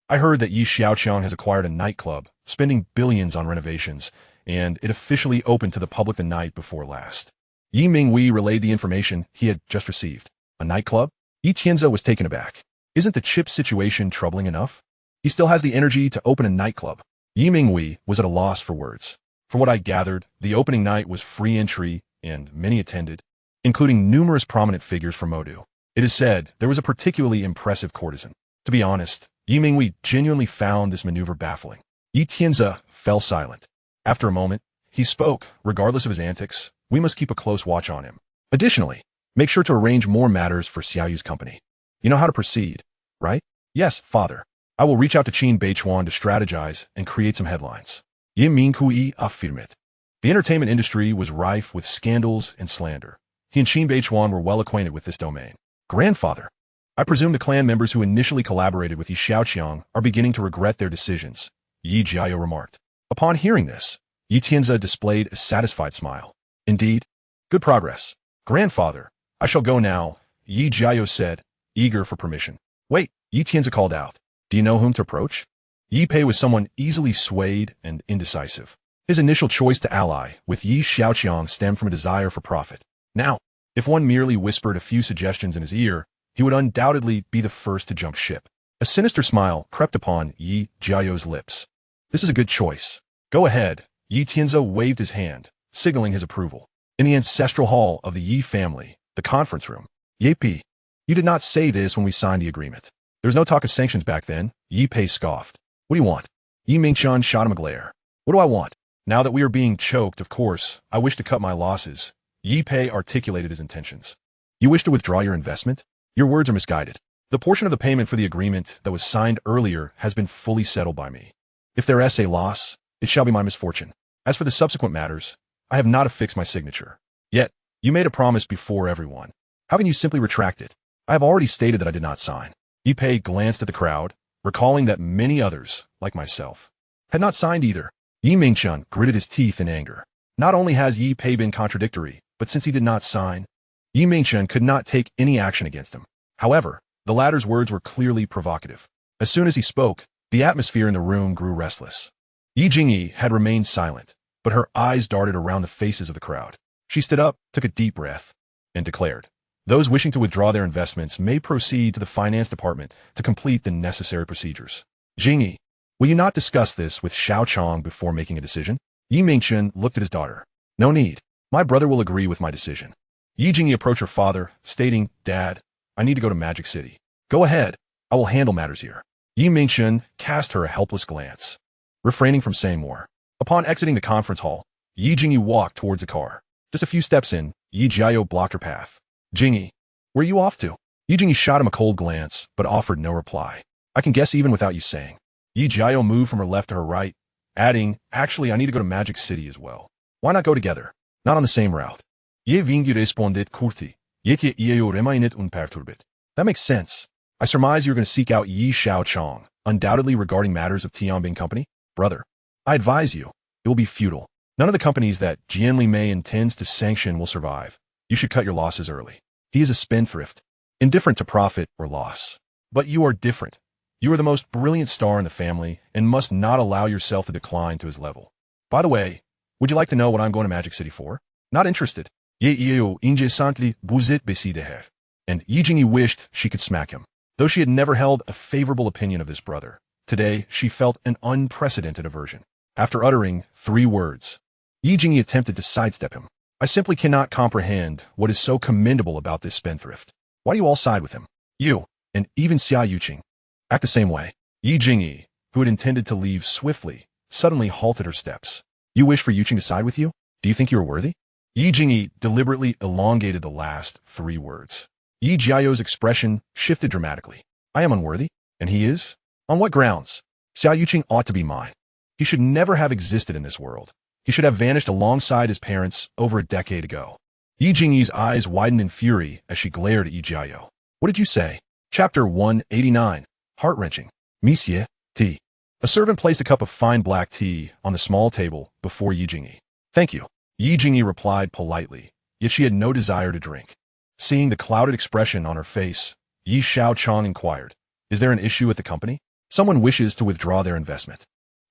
I heard that Yi Xiaoqiang has acquired a nightclub, spending billions on renovations, and it officially opened to the public the night before last. Yi Mingwei relayed the information he had just received. A nightclub? Yi Tianzi was taken aback. Isn't the chip situation troubling enough? He still has the energy to open a nightclub. Yi Mingwei was at a loss for words. From what I gathered, the opening night was free entry, and many attended, including numerous prominent figures from Modu. It is said there was a particularly impressive courtesan. To be honest, Yi Mingwei genuinely found this maneuver baffling. Yi Tianzi fell silent. After a moment, he spoke. Regardless of his antics, we must keep a close watch on him. Additionally, make sure to arrange more matters for Xiaoyu's company. You know how to proceed, right? Yes, father. I will reach out to Qin Beichuan to strategize and create some headlines. Yi Minghui affirmed. The entertainment industry was rife with scandals and slander. He and Qin Beichuan were well acquainted with this domain. Grandfather, I presume the clan members who initially collaborated with Yi Xiaoqiang are beginning to regret their decisions, Yi Jiao remarked. Upon hearing this, Yi Tianzi displayed a satisfied smile. Indeed, good progress. Grandfather, I shall go now, Yi Jiao said, eager for permission. Wait, Yi Tianzi called out. Do you know whom to approach? Yi Pei was someone easily swayed and indecisive. His initial choice to ally with Yi Xiaoqiang stemmed from a desire for profit. Now, if one merely whispered a few suggestions in his ear, he would undoubtedly be the first to jump ship. A sinister smile crept upon Yi Jiao's lips. This is a good choice. Go ahead. Yi Tianzi waved his hand, signaling his approval. In the ancestral hall of the Yi family, the conference room. Yi Pei, you did not say this when we signed the agreement. There was no talk of sanctions back then. Yi Pei scoffed. What do you want? Yi Mingchun shot him a glare. What do I want? Now that we are being choked, of course, I wish to cut my losses. Yi Pei articulated his intentions. You wish to withdraw your investment? Your words are misguided. The portion of the payment for the agreement that was signed earlier has been fully settled by me. If there is a loss, it shall be my misfortune. As for the subsequent matters, I have not affixed my signature. Yet, you made a promise before everyone. How can you simply retract it? I have already stated that I did not sign. Yi Pei glanced at the crowd, recalling that many others, like myself, had not signed either. Yi Mingchun gritted his teeth in anger. Not only has Yi Pei been contradictory, but since he did not sign, Yi Mingchun could not take any action against him. However, the latter's words were clearly provocative. As soon as he spoke, the atmosphere in the room grew restless. Yi Jingyi had remained silent, but her eyes darted around the faces of the crowd. She stood up, took a deep breath, and declared, those wishing to withdraw their investments may proceed to the finance department to complete the necessary procedures. Jingyi, will you not discuss this with Xiaoqiang before making a decision? Yi Mingchun looked at his daughter. No need. My brother will agree with my decision. Yi Jingyi approached her father, stating, Dad, I need to go to Magic City. Go ahead. I will handle matters here. Yi Mingchun cast her a helpless glance, refraining from saying more. Upon exiting the conference hall, Yi Jingyi walked towards the car. Just a few steps in, Yi Jiao blocked her path. Jingyi, where are you off to? Yi Jingyi shot him a cold glance, but offered no reply. I can guess even without you saying. Yi Jiao moved from her left to her right, adding, actually, I need to go to Magic City as well. Why not go together? Not on the same route. Ye vingi responded curti. Yetje ieo remainet unperturbit. That makes sense. I surmise you're going to seek out Yi Xiaoqiang, undoubtedly regarding matters of Tianbing Company? Brother, I advise you, it will be futile. None of the companies that Jian Mei intends to sanction will survive. You should cut your losses early. He is a spendthrift, indifferent to profit or loss. But you are different. You are the most brilliant star in the family and must not allow yourself to decline to his level. By the way, would you like to know what I'm going to Magic City for? Not interested. Ye incessantly buzit besideher. And Yi Jingyi wished she could smack him. Though she had never held a favorable opinion of this brother, today she felt an unprecedented aversion. After uttering 3 words, Yi Jingyi attempted to sidestep him. I simply cannot comprehend what is so commendable about this spendthrift. Why do you all side with him? You, and even Xiaoqiang, act the same way. Yi Jingyi, who had intended to leave swiftly, suddenly halted her steps. You wish for Xiaoqiang to side with you? Do you think you are worthy? Yi Jingyi deliberately elongated the last 3 words. Yi Jiao's expression shifted dramatically. I am unworthy, and he is? On what grounds? Xiaoqiang ought to be mine. He should never have existed in this world. He should have vanished alongside his parents over a decade ago. Yi Jingyi's eyes widened in fury as she glared at Yi Jiao. What did you say? Chapter 189. Heart-wrenching. Monsieur, tea. A servant placed a cup of fine black tea on the small table before Yi Jingyi. Thank you. Yi Jingyi replied politely, yet she had no desire to drink. Seeing the clouded expression on her face, Yi Xiaoqiang inquired, is there an issue at the company? Someone wishes to withdraw their investment.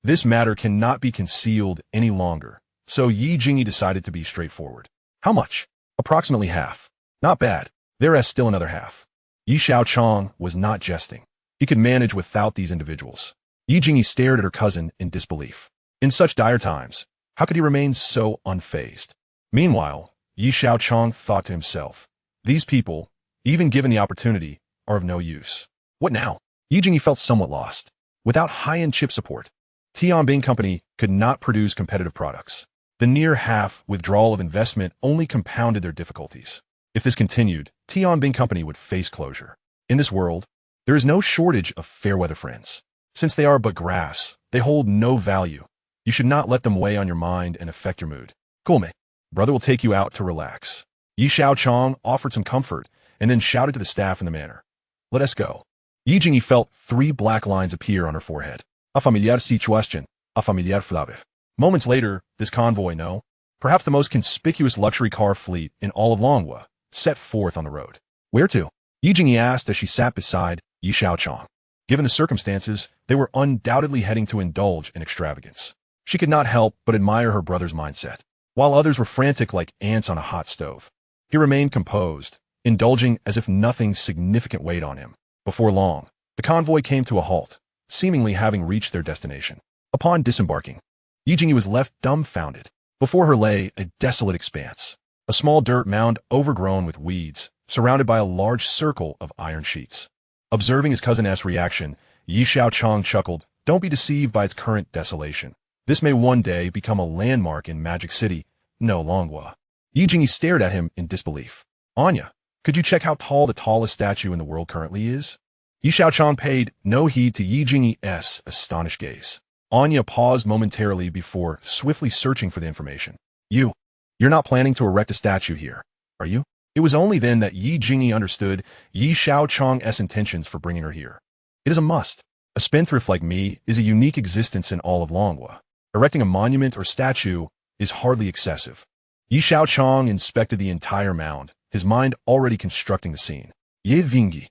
This matter cannot be concealed any longer, so Yi Jingyi decided to be straightforward. How much? Approximately half. Not bad. There is still another half. Yi Xiaoqiang was not jesting. He could manage without these individuals. Yi Jingyi stared at her cousin in disbelief. In such dire times, how could he remain so unfazed? Meanwhile, Yi Xiaoqiang thought to himself, these people, even given the opportunity, are of no use. What now? Yi Jingyi felt somewhat lost. Without high-end chip support, Tianbing Company could not produce competitive products. The near half withdrawal of investment only compounded their difficulties. If this continued, Tianbing Company would face closure. In this world, there is no shortage of fair-weather friends. Since they are but grass, they hold no value. You should not let them weigh on your mind and affect your mood. Kulme, brother will take you out to relax. Yi Xiaoqiang offered some comfort and then shouted to the staff in the manner. Let us go. Yi Jingyi felt 3 black lines appear on her forehead. A familiar situation, a familiar flave. Moments later, this convoy, no, perhaps the most conspicuous luxury car fleet in all of Longhua, set forth on the road. Where to? Yi Jingyi asked as she sat beside Yi Xiaoqiang. Given the circumstances, they were undoubtedly heading to indulge in extravagance. She could not help but admire her brother's mindset. While others were frantic like ants on a hot stove, he remained composed, indulging as if nothing significant weighed on him. Before long, the convoy came to a halt, seemingly having reached their destination. Upon disembarking, Yi Jingyi was left dumbfounded. Before her lay a desolate expanse, a small dirt mound overgrown with weeds, surrounded by a large circle of iron sheets. Observing his cousin-'s reaction, Yi Xiaoqiang chuckled, don't be deceived by its current desolation. This may one day become a landmark in Magic City, no Longhua. Yi Jingyi stared at him in disbelief. Anya, could you check how tall the tallest statue in the world currently is? Yi Xiaoqiang paid no heed to Yi Jingyi's astonished gaze. Anya paused momentarily before swiftly searching for the information. You're not planning to erect a statue here, are you? It was only then that Yi Jingyi understood Yi Xiaoqiang's intentions for bringing her here. It is a must. A spendthrift like me is a unique existence in all of Longhua. Erecting a monument or statue is hardly excessive. Yi Xiaoqiang inspected the entire mound, his mind already constructing the scene. Ye Vingi.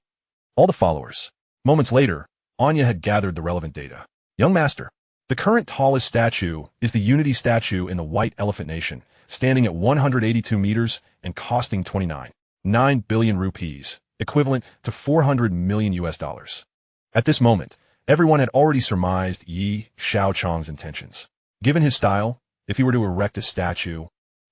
All the followers. Moments later, Anya had gathered the relevant data. Young master, the current tallest statue is the Unity statue in the White Elephant Nation, standing at 182 meters and costing 29.9 billion rupees, equivalent to 400 million US dollars. At this moment, everyone had already surmised Yi Xiaoqiang's intentions. Given his style, if he were to erect a statue,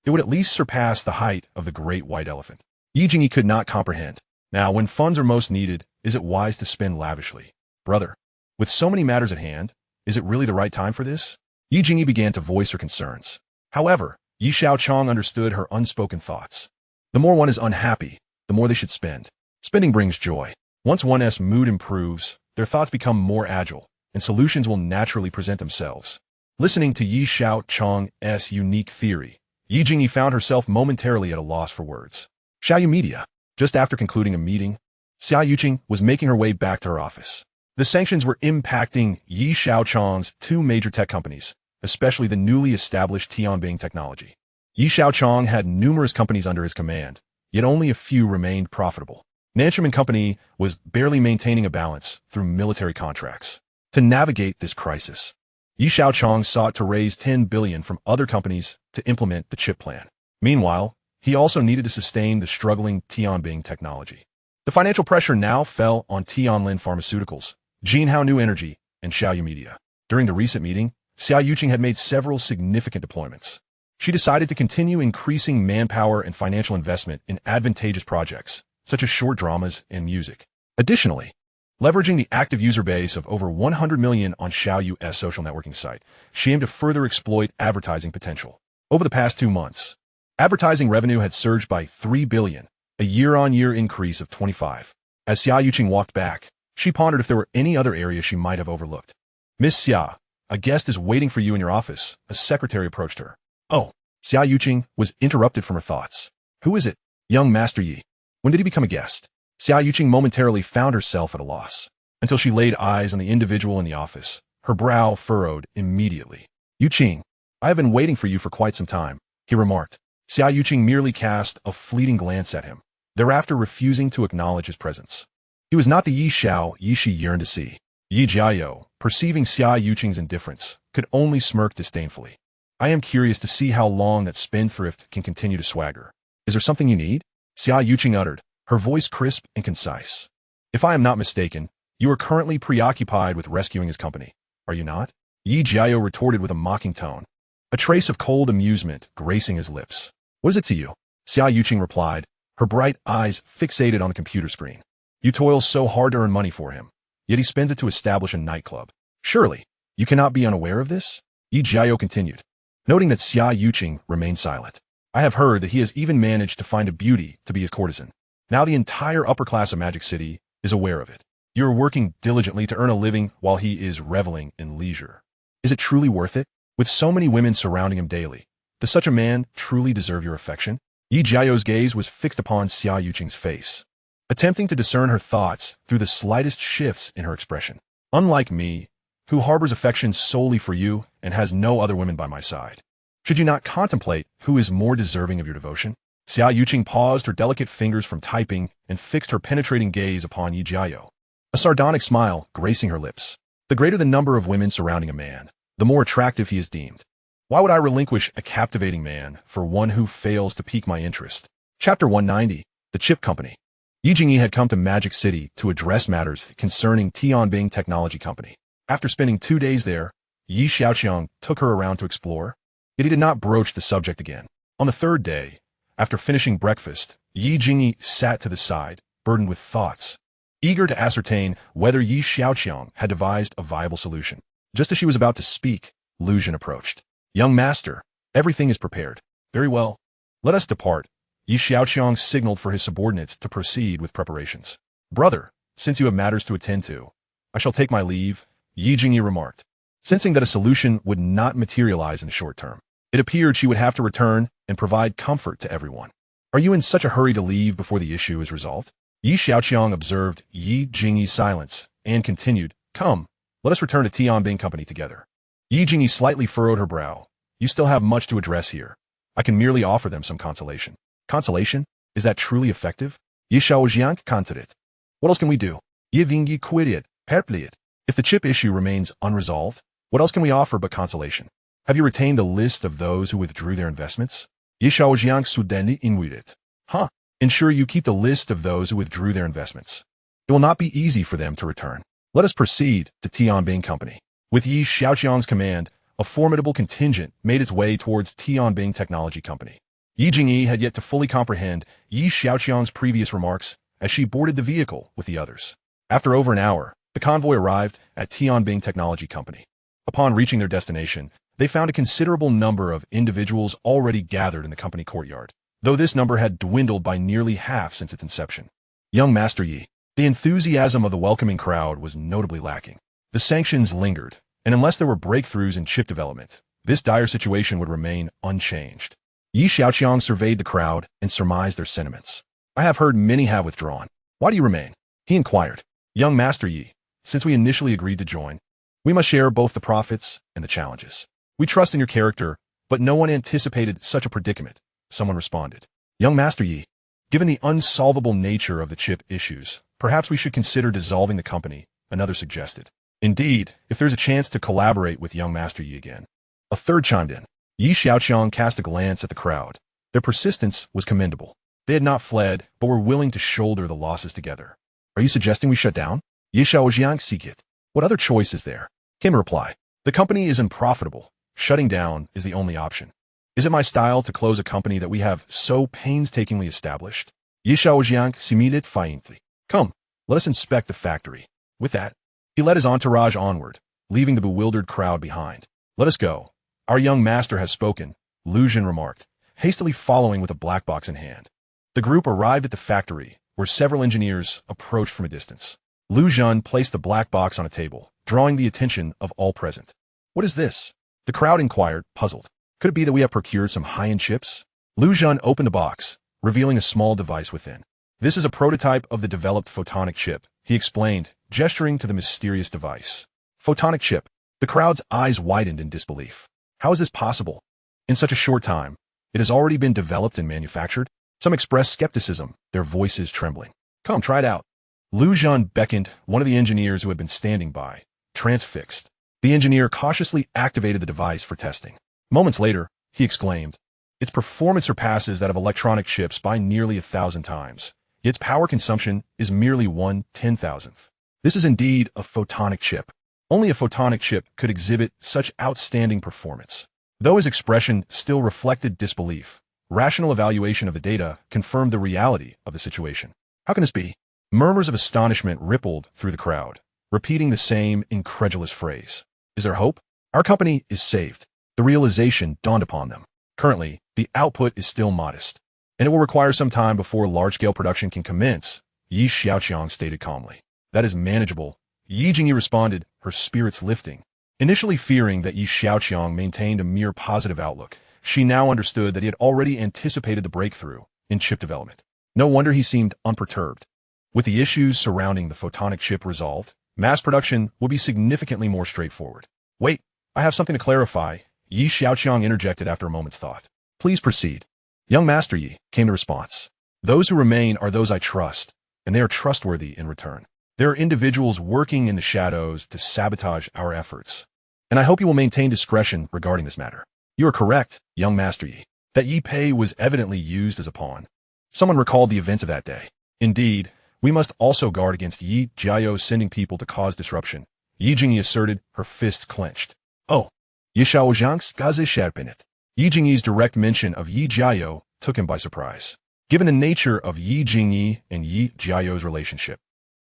it would at least surpass the height of the Great White Elephant. Yi Jingyi could not comprehend. Now, when funds are most needed, is it wise to spend lavishly? Brother, with so many matters at hand, is it really the right time for this? Yi Jingyi began to voice her concerns. However, Yi Xiaoqiang understood her unspoken thoughts. The more one is unhappy, the more they should spend. Spending brings joy. Once one's mood improves, their thoughts become more agile, and solutions will naturally present themselves. Listening to Yi Xiaoqiang's unique theory, Yi Jingyi found herself momentarily at a loss for words. Xiaoyu Media. Just after concluding a meeting, Xiaoqiang was making her way back to her office. The sanctions were impacting Yi Xiaoqiang's 2 major tech companies, especially the newly established Tianbing Technology. Yi Xiaoqiang had numerous companies under his command, yet only a few remained profitable. Nancham and Company was barely maintaining a balance through military contracts. To navigate this crisis, Xiaoqiang sought to raise 10 billion from other companies to implement the chip plan. Meanwhile, he also needed to sustain the struggling Tianbing technology. The financial pressure now fell on Tianlin Pharmaceuticals, Jinhao New Energy, and Xiaoyu Media. During the recent meeting, Xiaoqiang had made several significant deployments. She decided to continue increasing manpower and financial investment in advantageous projects, such as short dramas and music. Additionally, leveraging the active user base of over 100 million on Xiaoyu's social networking site, she aimed to further exploit advertising potential. Over the past 2 months, advertising revenue had surged by 3 billion, a year-on-year increase of 25. As Xiaoqiang walked back, she pondered if there were any other areas she might have overlooked. "Miss Xia, a guest is waiting for you in your office," a secretary approached her. "Oh." Xiaoqiang was interrupted from her thoughts. "Who is it?" "Young Master Yi." "When did he become a guest?" Xiaoqiang momentarily found herself at a loss, until she laid eyes on the individual in the office. Her brow furrowed immediately. "Yuqing, I have been waiting for you for quite some time," he remarked. Xiaoqiang merely cast a fleeting glance at him, thereafter refusing to acknowledge his presence. He was not the Yi Xiao Yi she yearned to see. Yi Jiao, perceiving Xiaoqiang's indifference, could only smirk disdainfully. "I am curious to see how long that spendthrift can continue to swagger. Is there something you need?" Xiaoqiang uttered, her voice crisp and concise. "If I am not mistaken, you are currently preoccupied with rescuing his company, are you not?" Yi Jiao retorted with a mocking tone, a trace of cold amusement gracing his lips. "What is it to you?" Xiaoqiang replied, her bright eyes fixated on the computer screen. "You toil so hard to earn money for him, yet he spends it to establish a nightclub. Surely, you cannot be unaware of this?" Yi Jiao continued, noting that Xiaoqiang remained silent. "I have heard that he has even managed to find a beauty to be his courtesan. Now the entire upper class of Magic City is aware of it. You are working diligently to earn a living while he is reveling in leisure. Is it truly worth it? With so many women surrounding him daily, does such a man truly deserve your affection?" Yi Jiao's gaze was fixed upon Xiaoqiang's face, attempting to discern her thoughts through the slightest shifts in her expression. "Unlike me, who harbors affection solely for you and has no other women by my side, should you not contemplate who is more deserving of your devotion?" Xiaoqiang paused her delicate fingers from typing and fixed her penetrating gaze upon Yi Jiao, a sardonic smile gracing her lips. "The greater the number of women surrounding a man, the more attractive he is deemed. Why would I relinquish a captivating man for one who fails to pique my interest?" Chapter 190, The Chip Company. Yi Jingyi had come to Magic City to address matters concerning Tianbing Technology Company. After spending 2 days there, Yi Xiaoqiang took her around to explore, yet he did not broach the subject again. On the 3rd day, after finishing breakfast, Yi Jingyi sat to the side, burdened with thoughts, eager to ascertain whether Yi Xiaoqiang had devised a viable solution. Just as she was about to speak, Lu Jin approached. "Young master, everything is prepared." "Very well. Let us depart." Yi Xiaoqiang signaled for his subordinates to proceed with preparations. "Brother, since you have matters to attend to, I shall take my leave," Yi Jingyi remarked, sensing that a solution would not materialize in the short term. It appeared she would have to return and provide comfort to everyone. "Are you in such a hurry to leave before the issue is resolved?" Yi Xiaoqiang observed Yi Jingyi's silence and continued, "Come, let us return to Tianbing Company together." Yi Jingyi slightly furrowed her brow. "You still have much to address here. I can merely offer them some consolation." "Consolation? Is that truly effective?" Yi Xiaoqiang countered. "What else can we do? Yi Vingyi quid it, perpliet. If the chip issue remains unresolved, what else can we offer but consolation? Have you retained the list of those who withdrew their investments?" Yi Xiaoqiang suddenly inquired. "Huh. Ensure you keep the list of those who withdrew their investments. It will not be easy for them to return. Let us proceed to Tianbing Company." With Yi Xiaoqiang's command, a formidable contingent made its way towards Tianbing Technology Company. Yi Jingyi had yet to fully comprehend Yi Xiaoqiang's previous remarks as she boarded the vehicle with the others. After over an hour, the convoy arrived at Tianbing Technology Company. Upon reaching their destination, they found a considerable number of individuals already gathered in the company courtyard, though this number had dwindled by nearly half since its inception. "Young Master Yi." The enthusiasm of the welcoming crowd was notably lacking. The sanctions lingered, and unless there were breakthroughs in chip development, this dire situation would remain unchanged. Yi Xiaoqiang surveyed the crowd and surmised their sentiments. "I have heard many have withdrawn. Why do you remain?" he inquired. "Young Master Yi, since we initially agreed to join, we must share both the profits and the challenges. We trust in your character, but no one anticipated such a predicament," someone responded. "Young Master Yi, Given the unsolvable nature of the chip issues, perhaps we should consider dissolving the company, another suggested. Indeed, if there's a chance to collaborate with young Master Yi again. A third chimed in. Xiaoqiang cast a glance at the crowd. Their persistence was commendable. They had not fled, but were willing to shoulder the losses together. Are you suggesting we shut down? Xiaoqiang seek it. What other choice is there? Came a reply. The company is unprofitable. Shutting down is the only option. Is it my style to close a company that we have so painstakingly established? Xiaoqiang submitted faintly. Come, let us inspect the factory. With that, he led his entourage onward, leaving the bewildered crowd behind. Let us go. Our young master has spoken, Lu Jin remarked, hastily following with a black box in hand. The group arrived at the factory, where several engineers approached from a distance. Lu Jin placed the black box on a table, drawing the attention of all present. What is this? The crowd inquired, puzzled. Could it be that we have procured some high-end chips? Lu Jin opened the box, revealing a small device within. This is a prototype of the developed photonic chip, he explained, gesturing to the mysterious device. Photonic chip. The crowd's eyes widened in disbelief. How is this possible? In such a short time, it has already been developed and manufactured? Some expressed skepticism, their voices trembling. Come, try it out. Lu Jin beckoned one of the engineers who had been standing by, transfixed. The engineer cautiously activated the device for testing. Moments later, he exclaimed, its performance surpasses that of electronic chips by nearly 1,000 times. Yet its power consumption is merely 1/10,000th. This is indeed a photonic chip. Only a photonic chip could exhibit such outstanding performance. Though his expression still reflected disbelief, rational evaluation of the data confirmed the reality of the situation. How can this be? Murmurs of astonishment rippled through the crowd, repeating the same incredulous phrase. Is there hope? Our company is saved. The realization dawned upon them. Currently, the output is still modest, and it will require some time before large-scale production can commence, Xiaoqiang stated calmly. That is manageable. Yi Jingyi responded, her spirits lifting. Initially fearing that Xiaoqiang maintained a mere positive outlook, she now understood that he had already anticipated the breakthrough in chip development. No wonder he seemed unperturbed. With the issues surrounding the photonic chip resolved, mass production will be significantly more straightforward. Wait, I have something to clarify, Xiaoqiang interjected after a moment's thought. Please proceed. Young Master Yi, came the response. Those who remain are those I trust, and they are trustworthy in return. There are individuals working in the shadows to sabotage our efforts, and I hope you will maintain discretion regarding this matter. You are correct, young Master Yi, that Yi Pei was evidently used as a pawn. Someone recalled the events of that day. Indeed, we must also guard against Yi Jiao sending people to cause disruption, Yi Jingyi asserted, her fists clenched. Oh, Xiaoqiang's gaze sharpened. Yi Jingyi's direct mention of Yi Jiao took him by surprise. Given the nature of Yi Jingyi and Yi Jiao's relationship,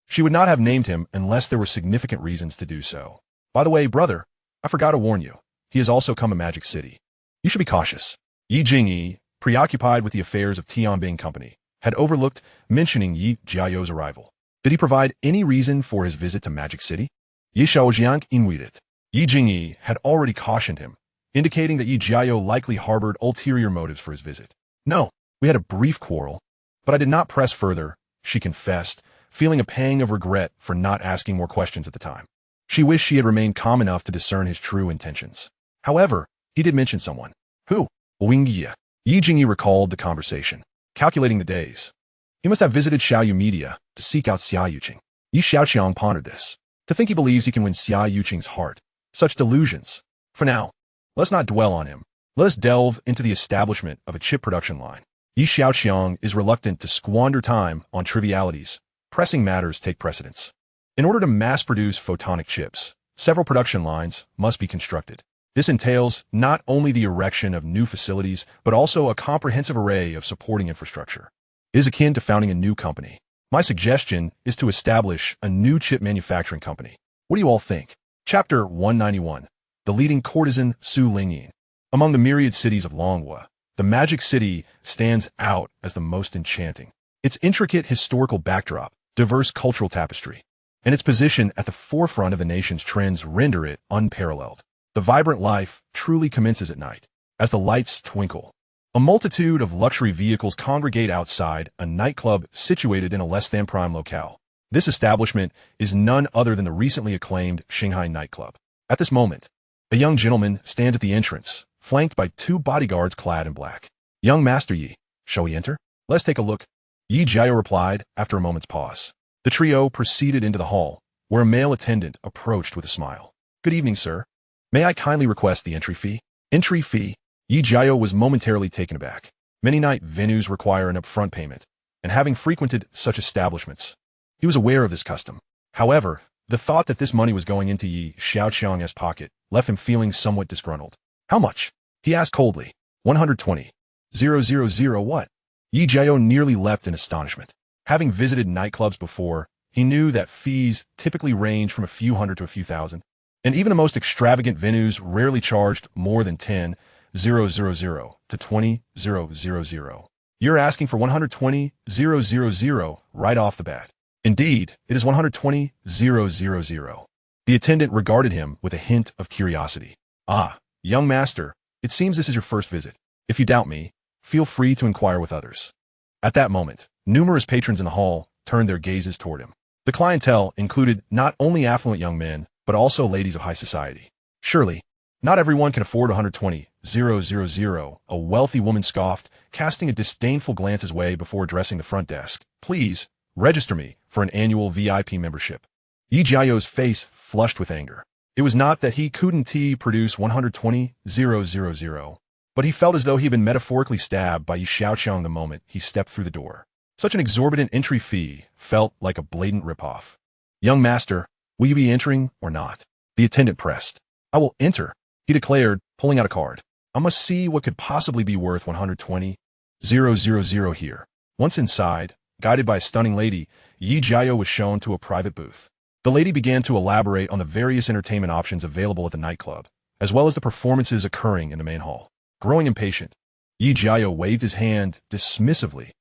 she would not have named him unless there were significant reasons to do so. By the way, brother, I forgot to warn you. He has also come to Magic City. You should be cautious. Yi Jingyi, preoccupied with the affairs of Tianbing Company, had overlooked mentioning Yi Jiao's arrival. Did he provide any reason for his visit to Magic City? Yi Xiaoqiang inwaited. Yi Jingyi had already cautioned him, indicating that Yi Jiao likely harbored ulterior motives for his visit. No, we had a brief quarrel, but I did not press further, she confessed, feeling a pang of regret for not asking more questions at the time. She wished she had remained calm enough to discern his true intentions. However, he did mention someone. Who? Wingye. Yi Jingyi recalled the conversation, calculating the days. He must have visited Xiaoyu Media to seek out Xiaoqiang. Yi Xiaoqiang pondered this. To think he believes he can win Xiaoqiang's heart. Such delusions. For now, let's not dwell on him. Let us delve into the establishment of a chip production line. Yi Xiaoqiang is reluctant to squander time on trivialities. Pressing matters take precedence. In order to mass-produce photonic chips, several production lines must be constructed. This entails not only the erection of new facilities, but also a comprehensive array of supporting infrastructure. It is akin to founding a new company. My suggestion is to establish a new chip manufacturing company. What do you all think? Chapter 191. The leading courtesan Su Lingyin. Among the myriad cities of Longhua, the Magic City stands out as the most enchanting. Its intricate historical backdrop, diverse cultural tapestry, and its position at the forefront of the nation's trends render it unparalleled. The vibrant life truly commences at night, as the lights twinkle. A multitude of luxury vehicles congregate outside a nightclub situated in a less-than-prime locale. This establishment is none other than the recently acclaimed Shanghai nightclub. At this moment, a young gentleman stands at the entrance, flanked by two bodyguards clad in black. Young Master Yi, shall we enter? Let's take a look. Yi Jiao replied after a moment's pause. The trio proceeded into the hall, where a male attendant approached with a smile. Good evening, sir. May I kindly request the entry fee? Entry fee? Yi Jiao was momentarily taken aback. Many night venues require an upfront payment, and having frequented such establishments, he was aware of this custom. However, the thought that this money was going into Yi Xiaoqiang's pocket left him feeling somewhat disgruntled. How much? He asked coldly. 120. 000 what? Yi Jiao nearly leapt in astonishment. Having visited nightclubs before, he knew that fees typically range from a few hundred to a few thousand, and even the most extravagant venues rarely charged more than 10,000 to 20,000. You're asking for 120,000 right off the bat. Indeed, it is 120,000. The attendant regarded him with a hint of curiosity. Ah, young master, it seems this is your first visit. If you doubt me, feel free to inquire with others. At that moment, numerous patrons in the hall turned their gazes toward him. The clientele included not only affluent young men, but also ladies of high society. Surely, not everyone can afford 120,000, a wealthy woman scoffed, casting a disdainful glance his way before addressing the front desk. Please, register me for an annual VIP membership. Yi Jiao's face flushed with anger. It was not that he couldn't produce 120,000, but he felt as though he had been metaphorically stabbed by Yi Xiaoqiang the moment he stepped through the door. Such an exorbitant entry fee felt like a blatant ripoff. Young master, will you be entering or not? The attendant pressed. I will enter, he declared, pulling out a card. I must see what could possibly be worth 120,000 here. Once inside, guided by a stunning lady, Yi Jiao was shown to a private booth. The lady began to elaborate on the various entertainment options available at the nightclub, as well as the performances occurring in the main hall. Growing impatient, Yi Jiao waved his hand dismissively.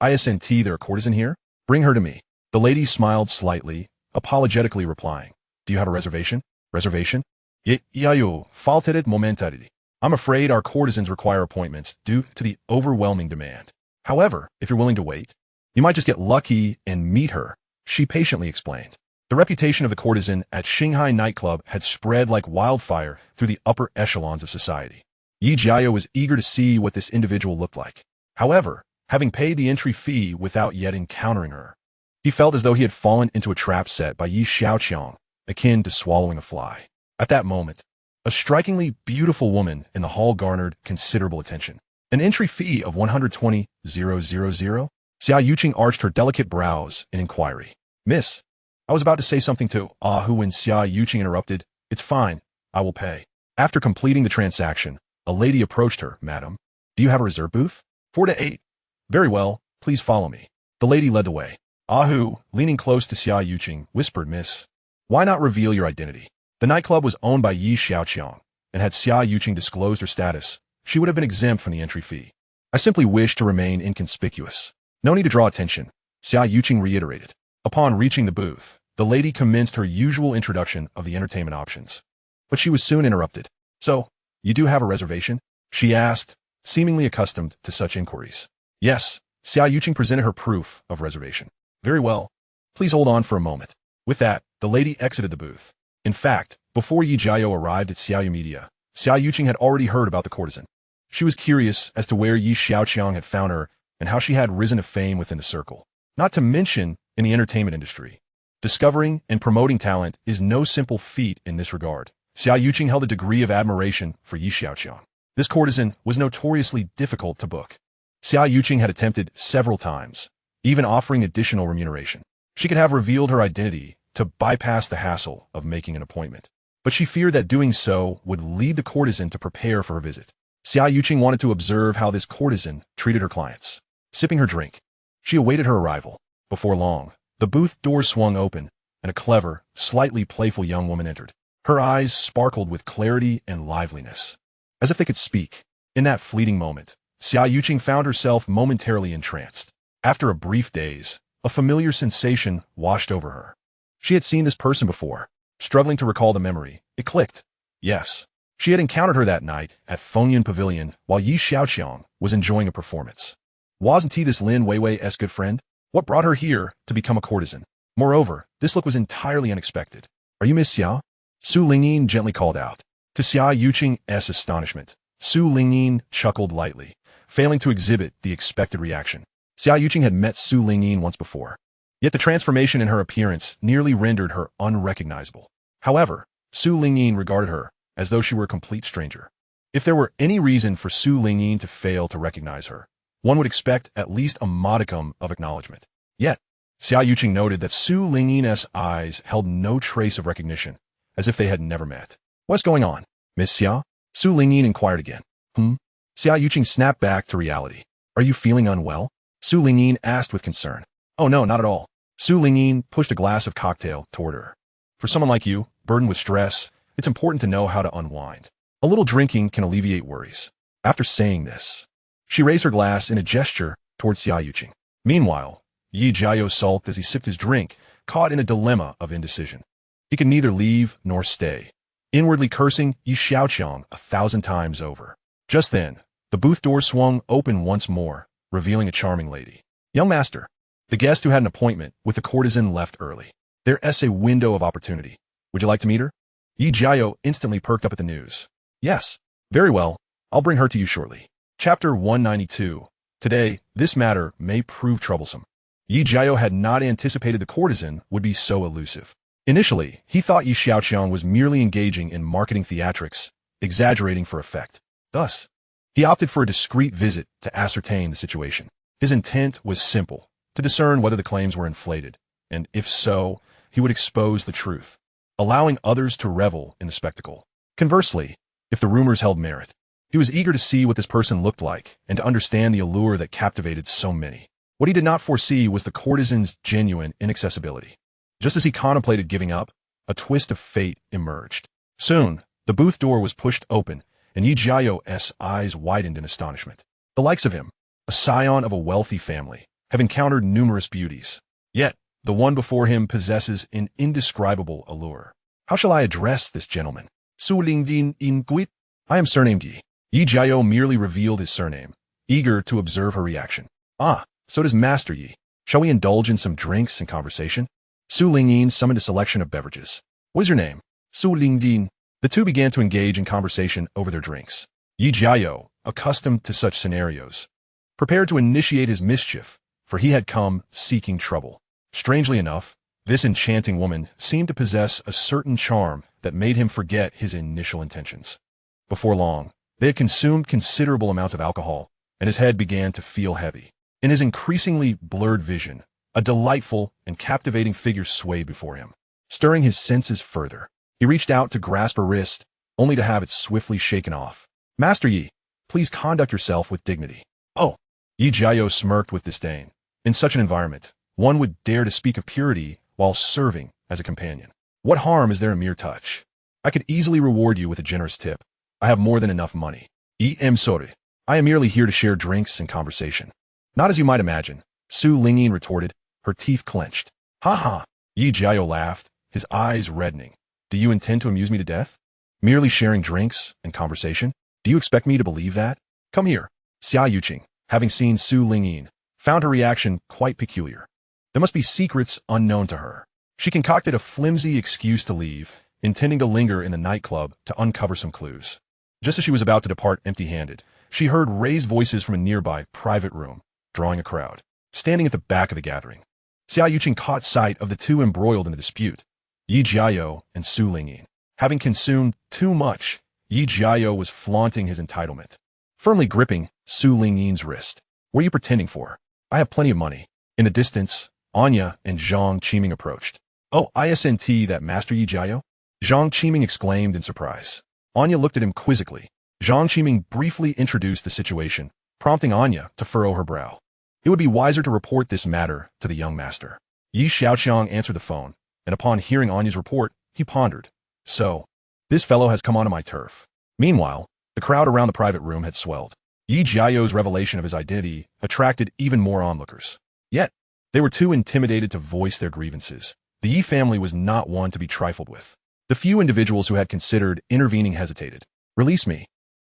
Isn't there a courtesan here? Bring her to me. The lady smiled slightly, apologetically replying. Do you have a reservation? Reservation? Yayo, faltered momentarily. I'm afraid our courtesans require appointments due to the overwhelming demand. However, if you're willing to wait, you might just get lucky and meet her, she patiently explained. The reputation of the courtesan at Shanghai nightclub had spread like wildfire through the upper echelons of society. Yi Jiao was eager to see what this individual looked like. However, having paid the entry fee without yet encountering her, he felt as though he had fallen into a trap set by Yi Xiaoqiang, akin to swallowing a fly. At that moment, a strikingly beautiful woman in the hall garnered considerable attention. An entry fee of 120,000? Xiaoqiang arched her delicate brows in inquiry. Miss, I was about to say something to Ahu when Xiaoqiang interrupted. It's fine, I will pay. After completing the transaction, a lady approached her. Madam, do you have a reserve booth? 4 to 8. Very well, please follow me. The lady led the way. Ahu, leaning close to Xiaoqiang, whispered, Miss, why not reveal your identity? The nightclub was owned by Yi Xiaoqiang, and had Xiaoqiang disclosed her status, she would have been exempt from the entry fee. I simply wish to remain inconspicuous. No need to draw attention, Xiaoqiang reiterated. Upon reaching the booth, the lady commenced her usual introduction of the entertainment options. But she was soon interrupted. So, you do have a reservation? She asked, seemingly accustomed to such inquiries. Yes, Xiaoqiang presented her proof of reservation. Very well. Please hold on for a moment. With that, the lady exited the booth. In fact, before Yi Jiao arrived at Xiaoyu Media, Xiaoqiang had already heard about the courtesan. She was curious as to where Yi Xiaoqiang had found her and how she had risen to fame within the circle. Not to mention in the entertainment industry. Discovering and promoting talent is no simple feat in this regard. Xiaoqiang held a degree of admiration for Yi Xiaoqiang. This courtesan was notoriously difficult to book. Xiaoqiang had attempted several times, even offering additional remuneration. She could have revealed her identity to bypass the hassle of making an appointment. But she feared that doing so would lead the courtesan to prepare for her visit. Xiaoqiang wanted to observe how this courtesan treated her clients. Sipping her drink, she awaited her arrival. Before long, the booth doors swung open, and a clever, slightly playful young woman entered. Her eyes sparkled with clarity and liveliness, as if they could speak. In that fleeting moment, Xiaoqiang found herself momentarily entranced. After a brief daze, a familiar sensation washed over her. She had seen this person before. Struggling to recall the memory, it clicked. Yes, she had encountered her that night at Fengyun Pavilion while Yi Xiaoqiang was enjoying a performance. Wasn't he this Lin Weiwei's good friend? What brought her here to become a courtesan? Moreover, this look was entirely unexpected. Are you Miss Xiao? Su Lingyin gently called out. To Xiaoqiang's astonishment, Su Lingyin chuckled lightly, failing to exhibit the expected reaction. Xiaoqiang had met Su Lingyin once before, yet the transformation in her appearance nearly rendered her unrecognizable. However, Su Lingyin regarded her as though she were a complete stranger. If there were any reason for Su Lingyin to fail to recognize her, one would expect at least a modicum of acknowledgement. Yet, Xiaoqiang noted that Su Lingyin's eyes held no trace of recognition, as if they had never met. What's going on, Miss Xia? Su Lingyin inquired again. Xiaoqiang snapped back to reality. Are you feeling unwell? Su Lingyin asked with concern. Oh no, not at all. Su Lingyin pushed a glass of cocktail toward her. For someone like you, burdened with stress, it's important to know how to unwind. A little drinking can alleviate worries. After saying this, she raised her glass in a gesture towards Xiaoqiang. Meanwhile, Yi Jiao sulked as he sipped his drink, caught in a dilemma of indecision. He could neither leave nor stay, inwardly cursing Yi Xiaoqiang 1,000 times over. Just then, the booth door swung open once more, revealing a charming lady. Young master, the guest who had an appointment with the courtesan left early. There's a window of opportunity. Would you like to meet her? Yi Jiao instantly perked up at the news. Yes. Very well. I'll bring her to you shortly. Chapter 192. Today, this matter may prove troublesome. Yi Jiao had not anticipated the courtesan would be so elusive. Initially, he thought Yi Xiaoqiang was merely engaging in marketing theatrics, exaggerating for effect. Thus, he opted for a discreet visit to ascertain the situation. His intent was simple, to discern whether the claims were inflated, and if so, he would expose the truth, allowing others to revel in the spectacle. Conversely, if the rumors held merit, he was eager to see what this person looked like and to understand the allure that captivated so many. What he did not foresee was the courtesan's genuine inaccessibility. Just as he contemplated giving up, a twist of fate emerged. Soon, the booth door was pushed open, and Yi Jiao's eyes widened in astonishment. The likes of him, a scion of a wealthy family, have encountered numerous beauties. Yet, the one before him possesses an indescribable allure. How shall I address this gentleman? Su Lingyin Inguit? I am surnamed Yi. Yi Jiao merely revealed his surname, eager to observe her reaction. Ah, so does Master Yi. Shall we indulge in some drinks and conversation? Su Lingyin summoned a selection of beverages. What is your name? Su Lingyin. The two began to engage in conversation over their drinks. Yi Jiao, accustomed to such scenarios, prepared to initiate his mischief, for he had come seeking trouble. Strangely enough, this enchanting woman seemed to possess a certain charm that made him forget his initial intentions. Before long, they had consumed considerable amounts of alcohol, and his head began to feel heavy. In his increasingly blurred vision, a delightful and captivating figure swayed before him. Stirring his senses further, he reached out to grasp her wrist, only to have it swiftly shaken off. Master Yi, please conduct yourself with dignity. Oh! Yi Jiao smirked with disdain. In such an environment, one would dare to speak of purity while serving as a companion. What harm is there in mere touch? I could easily reward you with a generous tip. I have more than enough money. I'm sorry. I am merely here to share drinks and conversation. Not as you might imagine, Su Lingyin retorted, her teeth clenched. Ha ha! Yi Jiao laughed, his eyes reddening. Do you intend to amuse me to death? Merely sharing drinks and conversation? Do you expect me to believe that? Come here. Xiaoqiang, having seen Su Lingyin, found her reaction quite peculiar. There must be secrets unknown to her. She concocted a flimsy excuse to leave, intending to linger in the nightclub to uncover some clues. Just as she was about to depart empty-handed, she heard raised voices from a nearby private room, drawing a crowd. Standing at the back of the gathering, Xiaoqiang caught sight of the two embroiled in the dispute, Yi Jiao and Su Lingyin. Having consumed too much, Yi Jiao was flaunting his entitlement, firmly gripping Su Lingyin's wrist. What are you pretending for? I have plenty of money. In the distance, Anya and Zhang Qiming approached. Oh, isn't that Master Yi Jiao? Zhang Qiming exclaimed in surprise. Anya looked at him quizzically. Zhang Qiming briefly introduced the situation, prompting Anya to furrow her brow. It would be wiser to report this matter to the young master. Yi Xiaoqiang answered the phone, and upon hearing Anya's report, he pondered. So, this fellow has come onto my turf. Meanwhile, the crowd around the private room had swelled. Yi Jiao's revelation of his identity attracted even more onlookers. Yet, they were too intimidated to voice their grievances. The Yi family was not one to be trifled with. The few individuals who had considered intervening hesitated. Release me.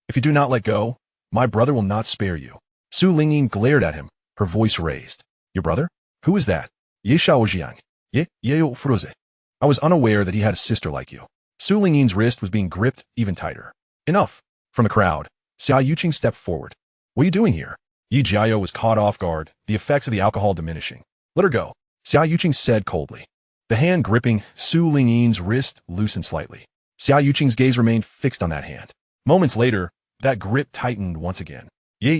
If you do not let go, my brother will not spare you. Su Lingyin glared at him, her voice raised. Your brother? Who is that? Ye Xiaoqiang. Ye Froze. I was unaware that he had a sister like you. Su Lingyin's wrist was being gripped even tighter. Enough. From the crowd, Xiaoqiang stepped forward. What are you doing here? Yi Jiao was caught off guard, the effects of the alcohol diminishing. Let her go, Xiaoqiang said coldly. The hand gripping Su Lingyin's wrist loosened slightly. Xiaoqiang's gaze remained fixed on that hand. Moments later, that grip tightened once again. Why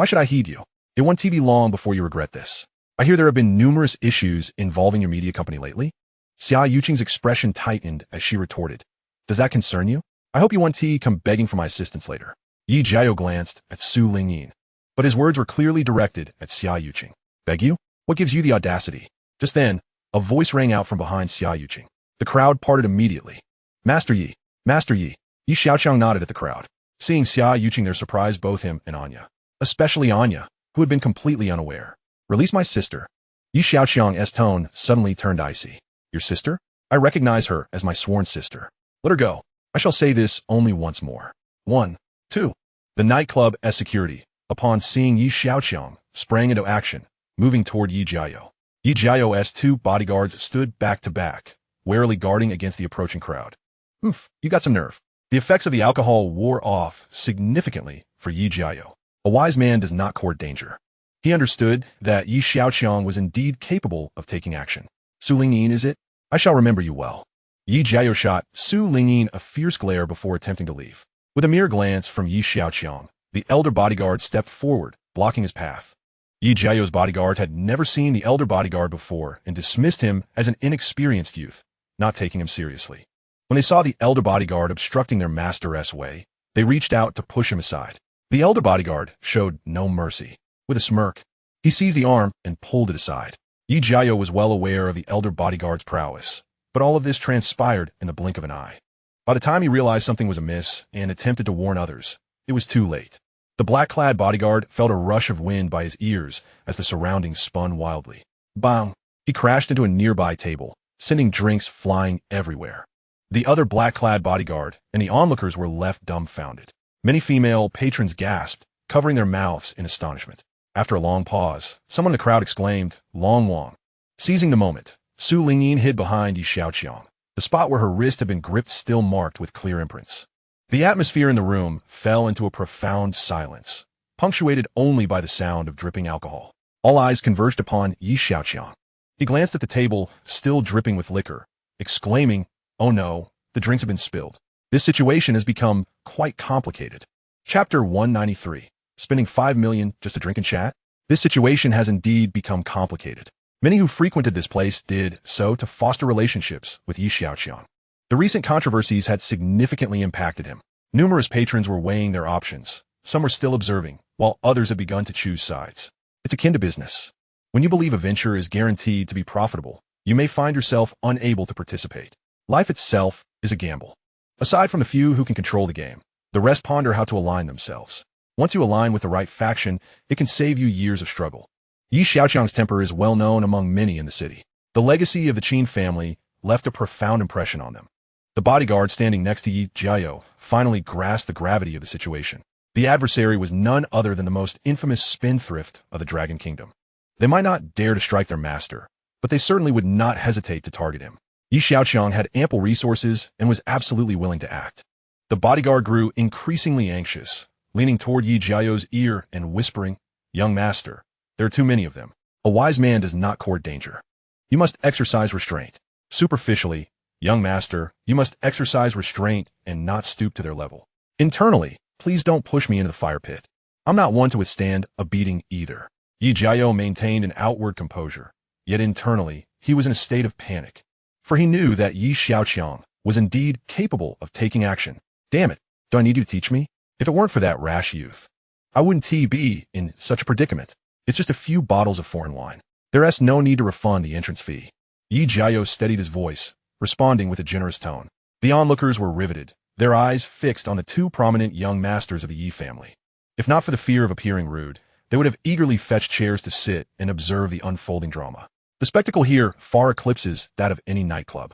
should I heed you? It won't be long before you regret this. I hear there have been numerous issues involving your media company lately. Xiaoqiang's expression tightened as she retorted. Does that concern you? I hope you won't come begging for my assistance later. Yi Jiao glanced at Su Lingyin, but his words were clearly directed at Xiaoqiang. Beg you? What gives you the audacity? Just then, a voice rang out from behind Xiaoqiang. The crowd parted immediately. Master Yi, Master Yi. Yi Xiaoqiang nodded at the crowd. Seeing Xiaoqiang there surprised both him and Anya, especially Anya, who had been completely unaware. Release my sister. Yi Xiaoqiang's tone suddenly turned icy. Your sister? I recognize her as my sworn sister. Let her go. I shall say this only once more. 1, 2. The nightclub as security, upon seeing Yi Xiaoqiang, sprang into action, moving toward Yi Jiao. Yi Jiao's 2 bodyguards stood back to back, warily guarding against the approaching crowd. Oof, you got some nerve. The effects of the alcohol wore off significantly for Yi Jiao. A wise man does not court danger. He understood that Yi Xiaoqiang was indeed capable of taking action. Su Lingyin, is it? I shall remember you well. Yi Jiao shot Su Lingyin a fierce glare before attempting to leave. With a mere glance from Yi Xiaoqiang, the elder bodyguard stepped forward, blocking his path. Yi Jiao's bodyguard had never seen the elder bodyguard before and dismissed him as an inexperienced youth, not taking him seriously. When they saw the elder bodyguard obstructing their master's way, they reached out to push him aside. The elder bodyguard showed no mercy. With a smirk, he seized the arm and pulled it aside. Yi Jiao was well aware of the elder bodyguard's prowess, but all of this transpired in the blink of an eye. By the time he realized something was amiss and attempted to warn others, it was too late. The black-clad bodyguard felt a rush of wind by his ears as the surroundings spun wildly. Bang! He crashed into a nearby table, sending drinks flying everywhere. The other black-clad bodyguard and the onlookers were left dumbfounded. Many female patrons gasped, covering their mouths in astonishment. After a long pause, someone in the crowd exclaimed, Long Wang. Seizing the moment, Su Lingyin hid behind Yi Xiaoqiang. The spot where her wrist had been gripped still marked with clear imprints. The atmosphere in the room fell into a profound silence, punctuated only by the sound of dripping alcohol. All eyes converged upon Yi Xiaoqiang. He glanced at the table, still dripping with liquor, exclaiming, Oh no, the drinks have been spilled. This situation has become quite complicated. Chapter 193. Spending 5 million just to drink and chat? This situation has indeed become complicated. Many who frequented this place did so to foster relationships with Yi Xiaoqiang. The recent controversies had significantly impacted him. Numerous patrons were weighing their options. Some were still observing, while others had begun to choose sides. It's akin to business. When you believe a venture is guaranteed to be profitable, you may find yourself unable to participate. Life itself is a gamble. Aside from the few who can control the game, the rest ponder how to align themselves. Once you align with the right faction, it can save you years of struggle. Yi Xiaoqiang's temper is well known among many in the city. The legacy of the Qin family left a profound impression on them. The bodyguard standing next to Yi Jiao finally grasped the gravity of the situation. The adversary was none other than the most infamous spendthrift of the Dragon Kingdom. They might not dare to strike their master, but they certainly would not hesitate to target him. Yi Xiaoqiang had ample resources and was absolutely willing to act. The bodyguard grew increasingly anxious, leaning toward Yi Jiao's ear and whispering, Young master, there are too many of them. A wise man does not court danger. You must exercise restraint. Superficially, young master, you must exercise restraint and not stoop to their level. Internally, please don't push me into the fire pit. I'm not one to withstand a beating either. Yi Jiao maintained an outward composure, yet internally, he was in a state of panic. For he knew that Yi Xiaoqiang was indeed capable of taking action. Damn it, do I need you to teach me? If it weren't for that rash youth, I wouldn't be in such a predicament. It's just a few bottles of foreign wine. There's no need to refund the entrance fee. Yi Jiao steadied his voice, responding with a generous tone. The onlookers were riveted, their eyes fixed on the 2 prominent young masters of the Yi family. If not for the fear of appearing rude, they would have eagerly fetched chairs to sit and observe the unfolding drama. The spectacle here far eclipses that of any nightclub.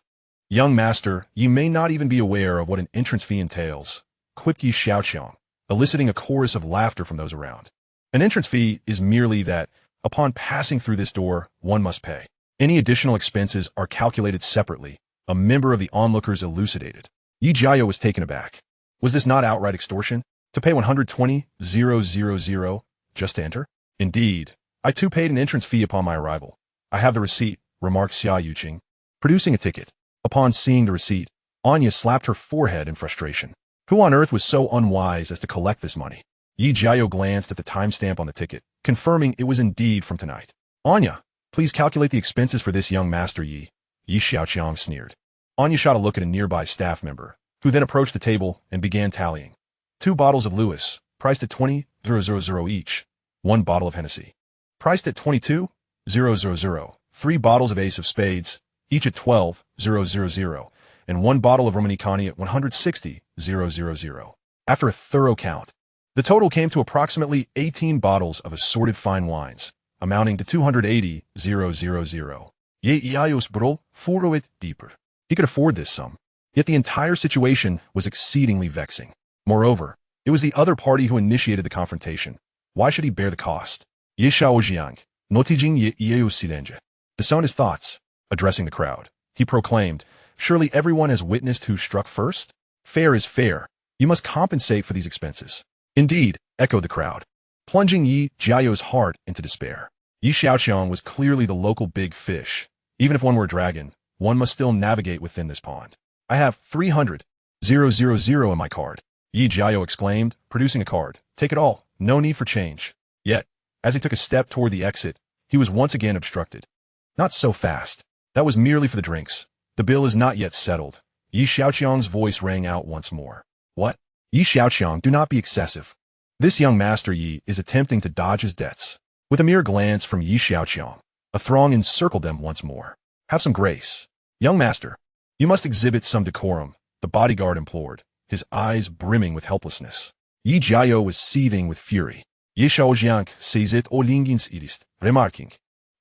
Young master, you may not even be aware of what an entrance fee entails, quipped Yi Xiaoqiang, eliciting a chorus of laughter from those around. An entrance fee is merely that, upon passing through this door, one must pay. Any additional expenses are calculated separately, a member of the onlookers elucidated. Yi Jiao was taken aback. Was this not outright extortion? To pay 120,000 just to enter? Indeed. I too paid an entrance fee upon my arrival. I have the receipt, remarked Xiaoqiang, producing a ticket. Upon seeing the receipt, Anya slapped her forehead in frustration. Who on earth was so unwise as to collect this money? Yi Jiao glanced at the timestamp on the ticket, confirming it was indeed from tonight. Anya, please calculate the expenses for this young master Yi. Yi Xiaoqiang sneered. Anya shot a look at a nearby staff member, who then approached the table and began tallying. 2 bottles of Lewis, priced at 20,000 each. 1 bottle of Hennessy, priced at 22,000. 3 bottles of Ace of Spades, each at 12,000. And 1 bottle of Romanicani at 160,000. After a thorough count, the total came to approximately 18 bottles of assorted fine wines, amounting to 280,000. Ye iaios bro, furo it deeper. He could afford this sum. Yet the entire situation was exceedingly vexing. Moreover, it was the other party who initiated the confrontation. Why should he bear the cost? Ye Xiaoqiang, notijing ye iaios silenje. Disown his thoughts. Addressing the crowd, he proclaimed, surely everyone has witnessed who struck first? Fair is fair. You must compensate for these expenses. Indeed, echoed the crowd, plunging Yi Jiao's heart into despair. Yi Xiaoqiang was clearly the local big fish. Even if one were a dragon, one must still navigate within this pond. I have 300,000 in my card. Yi Jiao exclaimed, producing a card. Take it all. No need for change. Yet, as he took a step toward the exit, he was once again obstructed. Not so fast. That was merely for the drinks. The bill is not yet settled. Yi Xiaoqiang's voice rang out once more. What? Yi Xiaoqiang, do not be excessive. This young master Yi is attempting to dodge his debts. With a mere glance from Yi Xiaoqiang, a throng encircled them once more. Have some grace. Young master, you must exhibit some decorum, the bodyguard implored, his eyes brimming with helplessness. Yi Jiao was seething with fury. Yi Xiaoqiang says it olingins irist, remarking,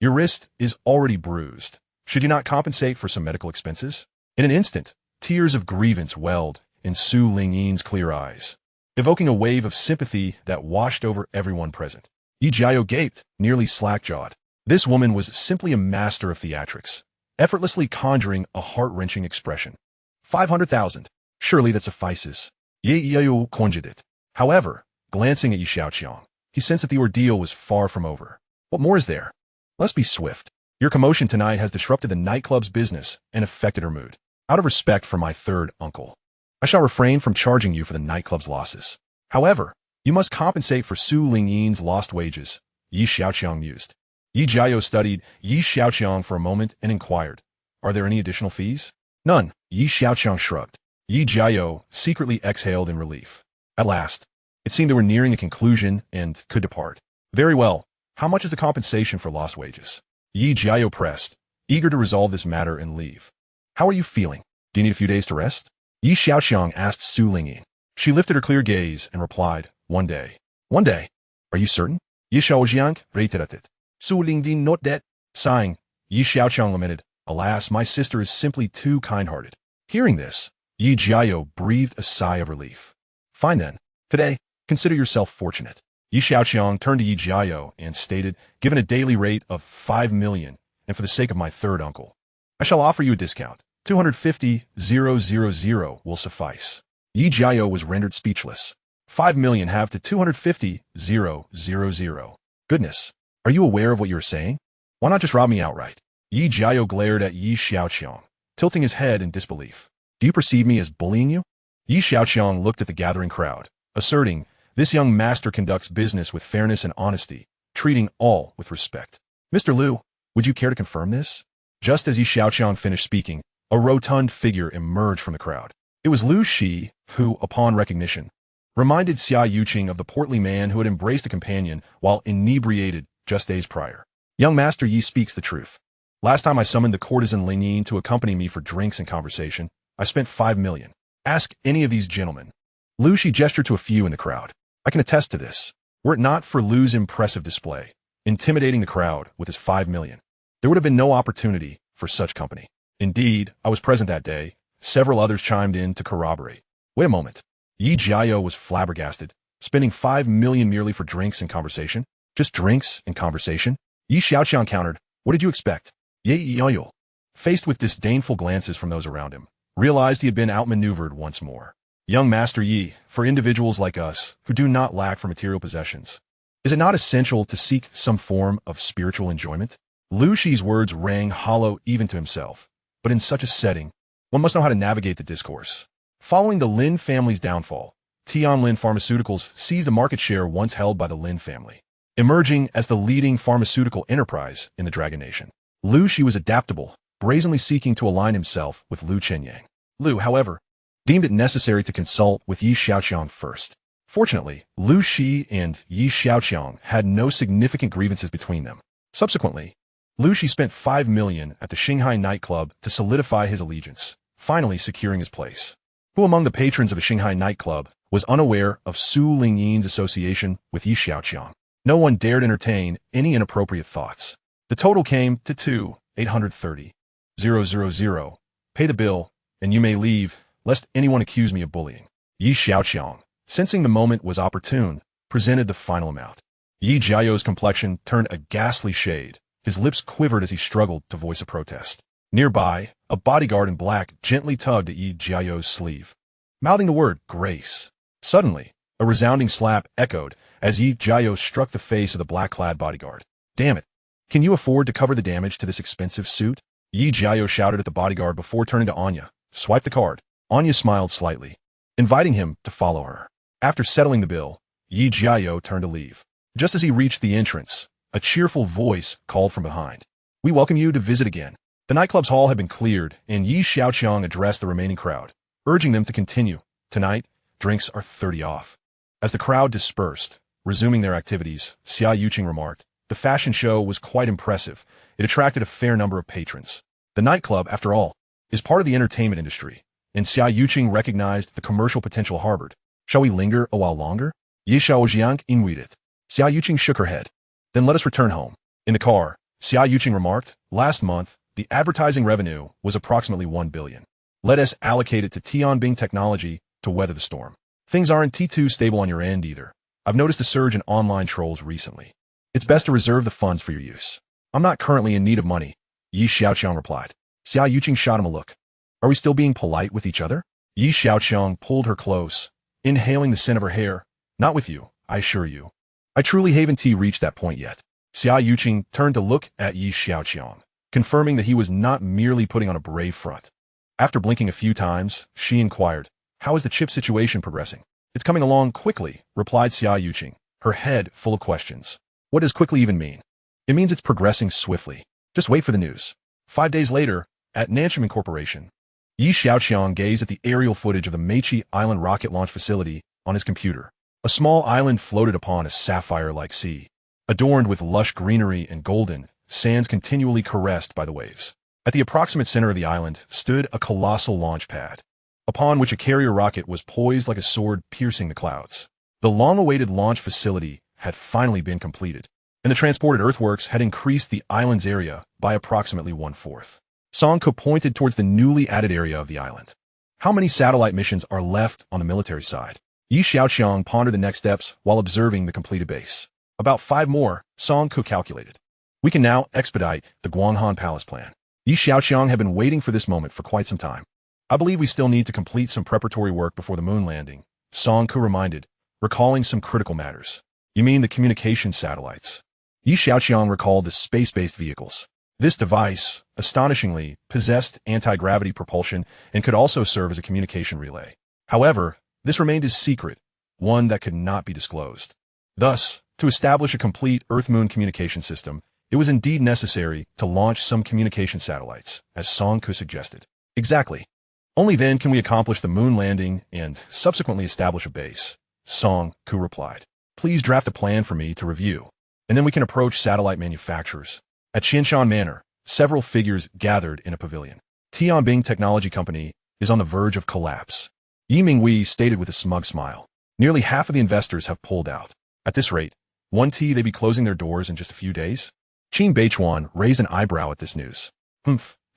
your wrist is already bruised. Should you not compensate for some medical expenses? In an instant, tears of grievance welled in Su Lingyin's clear eyes, evoking a wave of sympathy that washed over everyone present. Yi Jiao gaped, nearly slack-jawed. This woman was simply a master of theatrics, effortlessly conjuring a heart-wrenching expression. 500,000. Surely that suffices. Ye Yao conjured it. However, glancing at Yi Xiaoqiang, he sensed that the ordeal was far from over. What more is there? Let's be swift. Your commotion tonight has disrupted the nightclub's business and affected her mood. Out of respect for my third uncle, I shall refrain from charging you for the nightclub's losses. However, you must compensate for Su Lingyin's lost wages, Yi Xiaoqiang mused. Yi Jiao studied Yi Xiaoqiang for a moment and inquired, are there any additional fees? None, Yi Xiaoqiang shrugged. Yi Jiao secretly exhaled in relief. At last, it seemed they were nearing a conclusion and could depart. Very well, how much is the compensation for lost wages? Yi Jiao pressed, eager to resolve this matter and leave. How are you feeling? Do you need a few days to rest? Yi Xiaoqiang asked Su Lingyin. She lifted her clear gaze and replied, 1 day. 1 day? Are you certain? Yi Xiaoqiang reiterated. Su Lingyin not that. Sighing, Yi Xiaoqiang lamented, alas, my sister is simply too kind-hearted. Hearing this, Yi Jiao breathed a sigh of relief. Fine then. Today, consider yourself fortunate. Yi Xiaoqiang turned to Yi Jiao and stated, given a daily rate of 5 million, and for the sake of my third uncle, I shall offer you a discount. 250,000 will suffice. Yi Jiao was rendered speechless. 5 million halved to 250,000. Goodness, are you aware of what you are saying? Why not just rob me outright? Yi Jiao glared at Yi Xiaoqiang, tilting his head in disbelief. Do you perceive me as bullying you? Yi Xiaoqiang looked at the gathering crowd, asserting, this young master conducts business with fairness and honesty, treating all with respect. Mr. Liu, would you care to confirm this? Just as Yi Xiaoqiang finished speaking, a rotund figure emerged from the crowd. It was Liu Shi, who, upon recognition, reminded Xiaoqiang of the portly man who had embraced a companion while inebriated just days prior. Young Master Yi speaks the truth. Last time I summoned the courtesan Lingyin to accompany me for drinks and conversation, I spent 5 million. Ask any of these gentlemen. Liu Shi gestured to a few in the crowd. I can attest to this. Were it not for Liu's impressive display, intimidating the crowd with his 5 million, there would have been no opportunity for such company. Indeed, I was present that day. Several others chimed in to corroborate. Wait a moment. Yi Jiao was flabbergasted, spending 5 million merely for drinks and conversation. Just drinks and conversation? Yi Xiaoqiang countered, what did you expect? Yi Jiao, faced with disdainful glances from those around him, realized he had been outmaneuvered once more. Young Master Yi, for individuals like us, who do not lack for material possessions, is it not essential to seek some form of spiritual enjoyment? Lu Shi's words rang hollow even to himself, but in such a setting, one must know how to navigate the discourse. Following the Lin family's downfall, Tianlin Pharmaceuticals seized the market share once held by the Lin family, emerging as the leading pharmaceutical enterprise in the Dragon Nation. Lu Shi was adaptable, brazenly seeking to align himself with Lu Chenyang. Lu, however, deemed it necessary to consult with Yi Xiaoqiang first. Fortunately, Lu Shi and Yi Xiaoqiang had no significant grievances between them. Subsequently, Lu Shi spent 5 million at the Shanghai nightclub to solidify his allegiance, finally securing his place. Who among the patrons of a Shanghai nightclub was unaware of Su Lingyin's association with Yi Xiaoqiang? No one dared entertain any inappropriate thoughts. The total came to 2,830,000. Pay the bill, and you may leave, lest anyone accuse me of bullying. Yi Xiaoqiang, sensing the moment was opportune, presented the final amount. Yi Jiao's complexion turned a ghastly shade. His lips quivered as he struggled to voice a protest. Nearby, a bodyguard in black gently tugged at Yi Jiao's sleeve, mouthing the word, "Grace." Suddenly, a resounding slap echoed as Yi Jiao struck the face of the black-clad bodyguard. "Damn it! Can you afford to cover the damage to this expensive suit?" Yi Jiao shouted at the bodyguard before turning to Anya. "Swipe the card." Anya smiled slightly, inviting him to follow her. After settling the bill, Yi Jiao turned to leave. Just as he reached the entrance, a cheerful voice called from behind. "We welcome you to visit again." The nightclub's hall had been cleared, and Yi Xiaoqiang addressed the remaining crowd, urging them to continue. "Tonight, drinks are 30 off." As the crowd dispersed, resuming their activities, Xiaoqiang remarked, "The fashion show was quite impressive. It attracted a fair number of patrons. The nightclub, after all, is part of the entertainment industry, and Xiaoqiang recognized the commercial potential harbored. Shall we linger a while longer?" Yi Xiaoqiang invited. Xiaoqiang shook her head. "Then let us return home." In the car, Xiaoqiang remarked, "Last month, the advertising revenue was approximately 1 billion. Let us allocate it to Tianbing technology to weather the storm. Things aren't too stable on your end either. I've noticed a surge in online trolls recently. It's best to reserve the funds for your use." "I'm not currently in need of money," Yi Xiaoqiang replied. Xiaoqiang shot him a look. "Are we still being polite with each other?" Yi Xiaoqiang pulled her close, inhaling the scent of her hair. "Not with you, I assure you. I truly haven't reached that point yet." Xiaoqiang turned to look at Yi Xiaoqiang, confirming that he was not merely putting on a brave front. After blinking a few times, she inquired, "How is the chip situation progressing?" "It's coming along quickly," replied Xiaoqiang, her head full of questions. "What does quickly even mean?" "It means it's progressing swiftly. Just wait for the news." 5 days later, at Nanchang Corporation, Yi Xiaoqiang gazed at the aerial footage of the Meichi Island rocket launch facility on his computer. A small island floated upon a sapphire-like sea, adorned with lush greenery and golden sands continually caressed by the waves. At the approximate center of the island stood a colossal launch pad, upon which a carrier rocket was poised like a sword piercing the clouds. The long-awaited launch facility had finally been completed, and the transported earthworks had increased the island's area by approximately 1/4. Song Ke pointed towards the newly added area of the island. "How many satellite missions are left on the military side?" Yi Xiaoqiang pondered the next steps while observing the completed base. "About 5 more, Song Ke calculated. We can now expedite the Guanghan Palace plan." Yi Xiaoqiang had been waiting for this moment for quite some time. "I believe we still need to complete some preparatory work before the moon landing," Song Ke reminded, recalling some critical matters. "You mean the communication satellites?" Yi Xiaoqiang recalled the space-based vehicles. This device, astonishingly, possessed anti-gravity propulsion and could also serve as a communication relay. However, this remained a secret, one that could not be disclosed. Thus, to establish a complete Earth-Moon communication system, it was indeed necessary to launch some communication satellites, as Song Ke suggested. "Exactly. Only then can we accomplish the moon landing and subsequently establish a base," Song Ke replied. "Please draft a plan for me to review, and then we can approach satellite manufacturers." At Qianshan Manor, several figures gathered in a pavilion. Tianbing Technology Company is on the verge of collapse, Yi Mingwei stated with a smug smile. "Nearly half of the investors have pulled out. At this rate, they be closing their doors in just a few days?" Qin Beichuan raised an eyebrow at this news.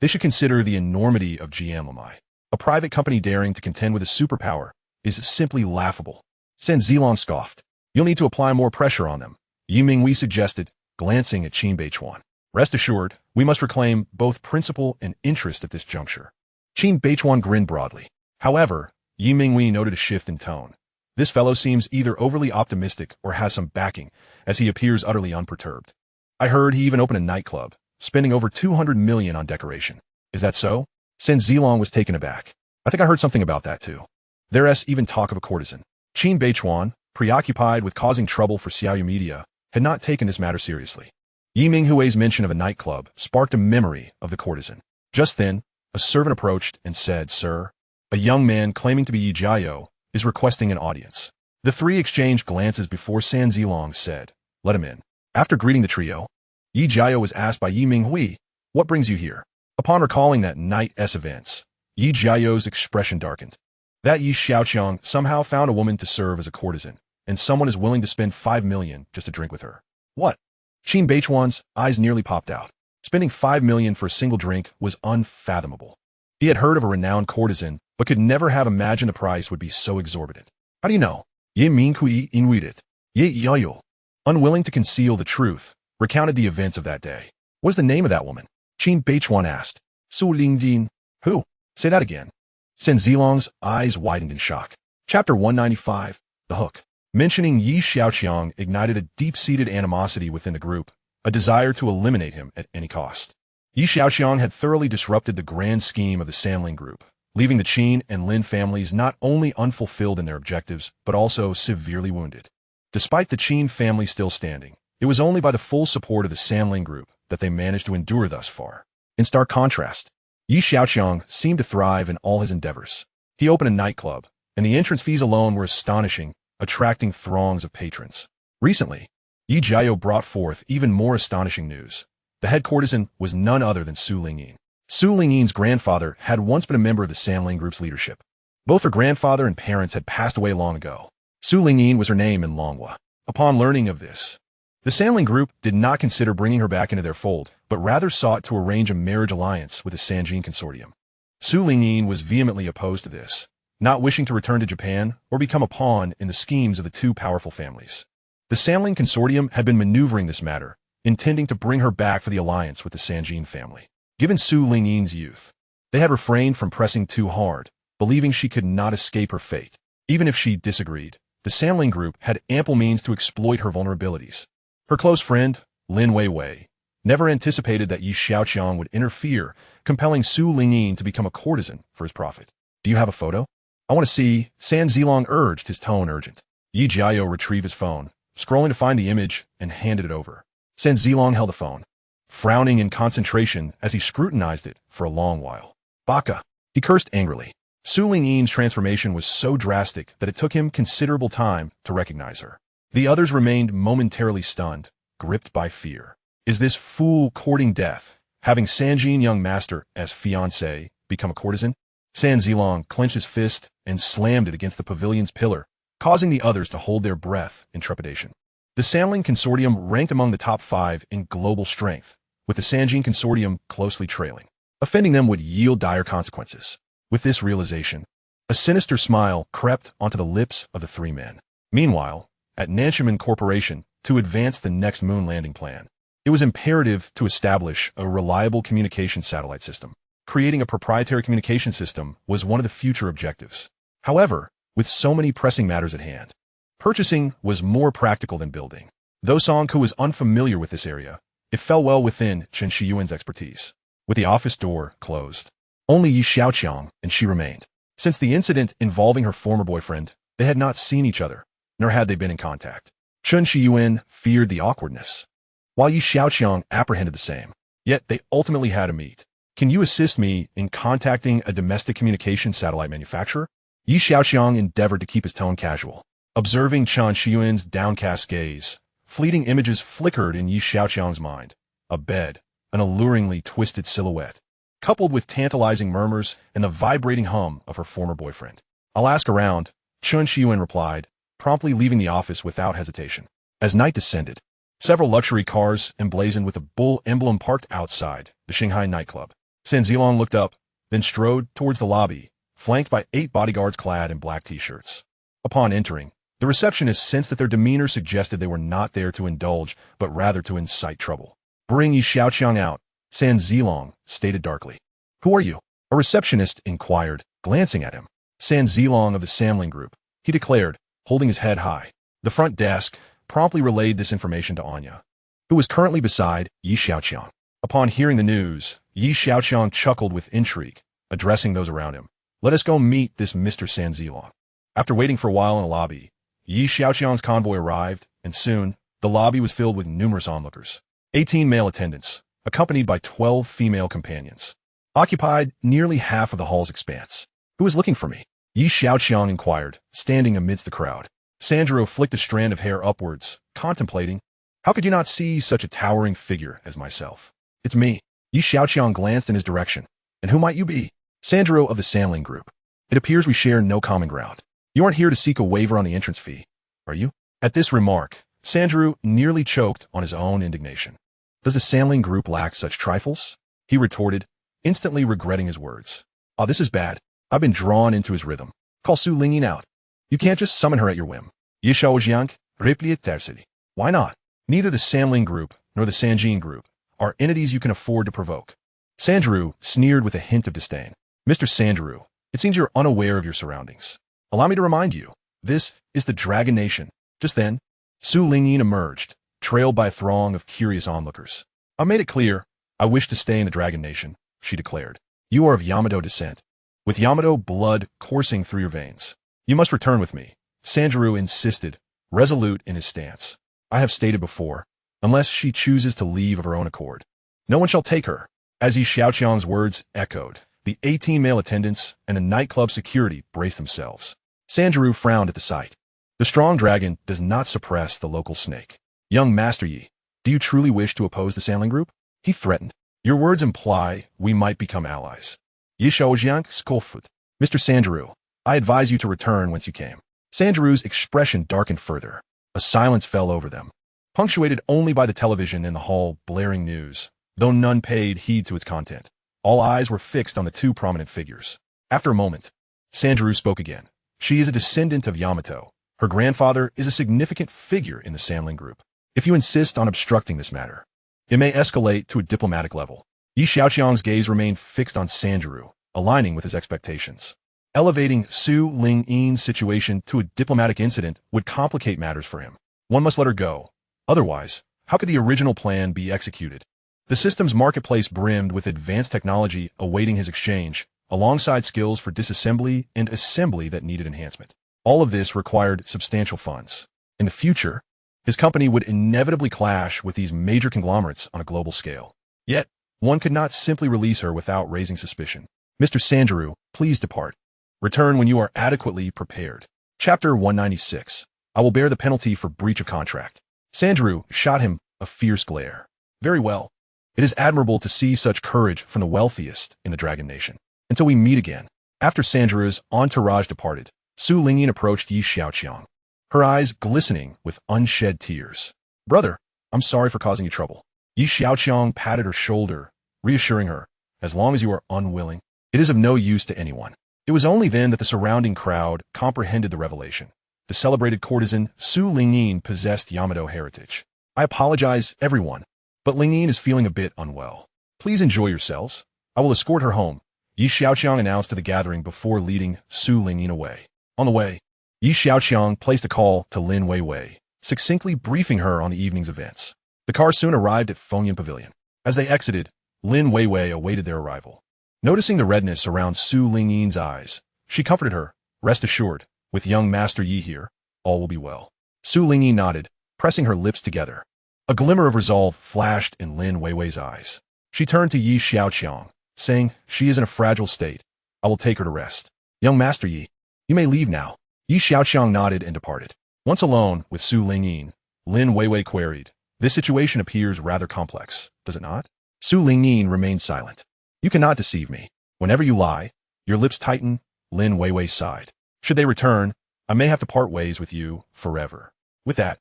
They should consider the enormity of GMMI. A private company daring to contend with a superpower is simply laughable." Sen Zilong scoffed. "You'll need to apply more pressure on them," Yi Mingwei suggested, glancing at Qin Beichuan. "Rest assured, we must reclaim both principal and interest at this juncture." Qin Beichuan grinned broadly. "However, Yi Minghui noted a shift in tone. This fellow seems either overly optimistic or has some backing, as he appears utterly unperturbed. I heard he even opened a nightclub, spending over 200 million on decoration. Is that so? Sen Zilong was taken aback. I think I heard something about that too. There's even talk of a courtesan. Qin Beichuan, preoccupied with causing trouble for Xiaoyu Media, had not taken this matter seriously. Yi Minghui's mention of a nightclub sparked a memory of the courtesan. Just then, a servant approached and said, "Sir, a young man claiming to be Yi Jiao is requesting an audience." The three exchanged glances before San Zilong said, "Let him in." After greeting the trio, Yi Jiao was asked by Yi Minghui, "What brings you here?" Upon recalling that night's events, Yi Jiao's expression darkened. That Yi Xiaoqiang somehow found a woman to serve as a courtesan, and someone is willing to spend 5 million just to drink with her. What? Qin Beichuan's eyes nearly popped out. Spending 5 million for a single drink was unfathomable. He had heard of a renowned courtesan, but could never have imagined the price would be so exorbitant. How do you know? Ye Minghui Inuited. Ye Yayo. Unwilling to conceal the truth, recounted the events of that day. What was the name of that woman? Qin Beichuan asked. Su Lingjin. Who? Say that again. Sen Zilong's eyes widened in shock. Chapter 195, The Hook. Mentioning Yi Xiaoqiang ignited a deep-seated animosity within the group, a desire to eliminate him at any cost. Yi Xiaoqiang had thoroughly disrupted the grand scheme of the Sanling Group, leaving the Qin and Lin families not only unfulfilled in their objectives, but also severely wounded. Despite the Qin family still standing, it was only by the full support of the Sanling Group that they managed to endure thus far. In stark contrast, Yi Xiaoqiang seemed to thrive in all his endeavors. He opened a nightclub, and the entrance fees alone were astonishing, attracting throngs of patrons. Recently, Yi Jiao brought forth even more astonishing news. The head courtesan was none other than Su Lingyin. Su Lingyin's grandfather had once been a member of the Sanling Group's leadership. Both her grandfather and parents had passed away long ago. Su Lingyin was her name in Longhua. Upon learning of this, the Sanling Group did not consider bringing her back into their fold, but rather sought to arrange a marriage alliance with the Sanjin Consortium. Su Lingyin was vehemently opposed to this, not wishing to return to Japan or become a pawn in the schemes of the two powerful families. The Sanling Consortium had been maneuvering this matter, intending to bring her back for the alliance with the Sanjin family. Given Su Lingyin's youth, they had refrained from pressing too hard, believing she could not escape her fate. Even if she disagreed, the Sanling Group had ample means to exploit her vulnerabilities. Her close friend, Lin Weiwei, never anticipated that Yi Xiaoqiang would interfere, compelling Su Lingyin to become a courtesan for his profit. "Do you have a photo? I want to see," San Zilong urged, his tone urgent. Yi Jiao retrieved his phone, scrolling to find the image, and handed it over. San Zilong held the phone, frowning in concentration as he scrutinized it for a long while. "Baka," he cursed angrily. Su Lingyin's transformation was so drastic that it took him considerable time to recognize her. The others remained momentarily stunned, gripped by fear. Is this fool courting death, having Sanjin young master as fiancée become a courtesan? San Zilong clenched his fist and slammed it against the pavilion's pillar, causing the others to hold their breath in trepidation. The Sanling Consortium ranked among the top 5 in global strength, with the Sanjin Consortium closely trailing. Offending them would yield dire consequences. With this realization, a sinister smile crept onto the lips of the three men. Meanwhile, at Nanshiman Corporation, to advance the next moon landing plan, it was imperative to establish a reliable communication satellite system. Creating a proprietary communication system was one of the future objectives. However, with so many pressing matters at hand, purchasing was more practical than building. Though Song Ku was unfamiliar with this area, it fell well within Chen Shiyuan's expertise. With the office door closed, only Yi Xiaoqiang and she remained. Since the incident involving her former boyfriend, they had not seen each other, nor had they been in contact. Chen Shiyuan feared the awkwardness, while Yi Xiaoqiang apprehended the same. Yet they ultimately had to meet. "Can you assist me in contacting a domestic communication satellite manufacturer?" Yi Xiaoqiang endeavored to keep his tone casual. Observing Chen Shiyuan's downcast gaze, fleeting images flickered in Yi Xiaoqiang's mind. A bed, an alluringly twisted silhouette, coupled with tantalizing murmurs and the vibrating hum of her former boyfriend. "I'll ask around," Chen Shiyuan replied, promptly leaving the office without hesitation. As night descended, several luxury cars emblazoned with a bull emblem parked outside the Shanghai nightclub. San Zilong looked up, then strode towards the lobby, flanked by 8 bodyguards clad in black t-shirts. Upon entering, the receptionist sensed that their demeanor suggested they were not there to indulge, but rather to incite trouble. "Bring Yi Xiaoqiang out," San Zilong stated darkly. "Who are you?" a receptionist inquired, glancing at him. Xiaoqiang of the Samling Group, he declared, holding his head high. The front desk promptly relayed this information to Anya, who was currently beside Xiaoqiang. Upon hearing the news, Xiaoqiang chuckled with intrigue, addressing those around him. Let us go meet this Mr. Xiaoqiang. After waiting for a while in the lobby, Xiaoqiang's convoy arrived, and soon, the lobby was filled with numerous onlookers. 18 male attendants, accompanied by 12 female companions, occupied nearly half of the hall's expanse. Who is looking for me? Xiaoqiang inquired, standing amidst the crowd. Sandro flicked a strand of hair upwards, contemplating. How could you not see such a towering figure as myself? It's me. Xiaoqiang glanced in his direction. And who might you be? Sandro of the Samling Group. It appears we share no common ground. You aren't here to seek a waiver on the entrance fee, are you? At this remark, Sandro nearly choked on his own indignation. Does the Samling Group lack such trifles? He retorted, instantly regretting his words. Oh, this is bad. I've been drawn into his rhythm. Call Su Lingyin out. You can't just summon her at your whim. Xiaoqiang, replied tersely. Why not? Neither the Samling Group nor the Sanjin Group are entities you can afford to provoke. Sandro sneered with a hint of disdain. Mr. Sandro, it seems you're unaware of your surroundings. Allow me to remind you, this is the Dragon Nation. Just then, Su Lingyin emerged, trailed by a throng of curious onlookers. I made it clear, I wish to stay in the Dragon Nation, she declared. You are of Yamato descent, with Yamato blood coursing through your veins. You must return with me, Sandro insisted, resolute in his stance. I have stated before, unless she chooses to leave of her own accord, no one shall take her. As Xiaoqiang's words echoed, the 18 male attendants and the nightclub security braced themselves. Sandro frowned at the sight. The strong dragon does not suppress the local snake. Young Master Yi, do you truly wish to oppose the Samling Group? He threatened. Your words imply we might become allies. Xiaoqiang scoffed. Mr. Sandro, I advise you to return whence you came. Sandro's expression darkened further. A silence fell over them, punctuated only by the television in the hall blaring news, though none paid heed to its content. All eyes were fixed on the two prominent figures. After a moment, Sandro spoke again. She is a descendant of Yamato. Her grandfather is a significant figure in the Samling Group. If you insist on obstructing this matter, it may escalate to a diplomatic level. Xiaoqiang's gaze remained fixed on Sandro, aligning with his expectations. Elevating Su Lingyin's situation to a diplomatic incident would complicate matters for him. One must let her go. Otherwise, how could the original plan be executed? The system's marketplace brimmed with advanced technology awaiting his exchange, alongside skills for disassembly and assembly that needed enhancement. All of this required substantial funds. In the future, his company would inevitably clash with these major conglomerates on a global scale. Yet, one could not simply release her without raising suspicion. Mr. Sandro, please depart. Return when you are adequately prepared. Chapter 196. I will bear the penalty for breach of contract. Sandro shot him a fierce glare. Very well. It is admirable to see such courage from the wealthiest in the Dragon Nation. Until we meet again. After Sandro's entourage departed, Su Lingyin approached Xiaoqiang, her eyes glistening with unshed tears. Brother, I'm sorry for causing you trouble. Xiaoqiang patted her shoulder, reassuring her, as long as you are unwilling, it is of no use to anyone. It was only then that the surrounding crowd comprehended the revelation. The celebrated courtesan Su Lingyin possessed Yamato heritage. I apologize, everyone, but Lingyin is feeling a bit unwell. Please enjoy yourselves. I will escort her home, Xiaoqiang announced to the gathering before leading Su Lingyin away. On the way, Xiaoqiang placed a call to Lin Weiwei, succinctly briefing her on the evening's events. The car soon arrived at Fengyan Pavilion. As they exited, Lin Weiwei awaited their arrival. Noticing the redness around Su Lingyin's eyes, she comforted her. Rest assured, with young Master Yi here, all will be well. Su Lingyin nodded, pressing her lips together. A glimmer of resolve flashed in Lin Weiwei's eyes. She turned to Xiaoqiang, saying, she is in a fragile state. I will take her to rest. Young Master Yi, you may leave now. Xiaoqiang nodded and departed. Once alone with Su Lingyin, Lin Weiwei queried, this situation appears rather complex, does it not? Su Lingyin remained silent. You cannot deceive me. Whenever you lie, your lips tighten, Lin Weiwei sighed. Should they return, I may have to part ways with you forever. With that,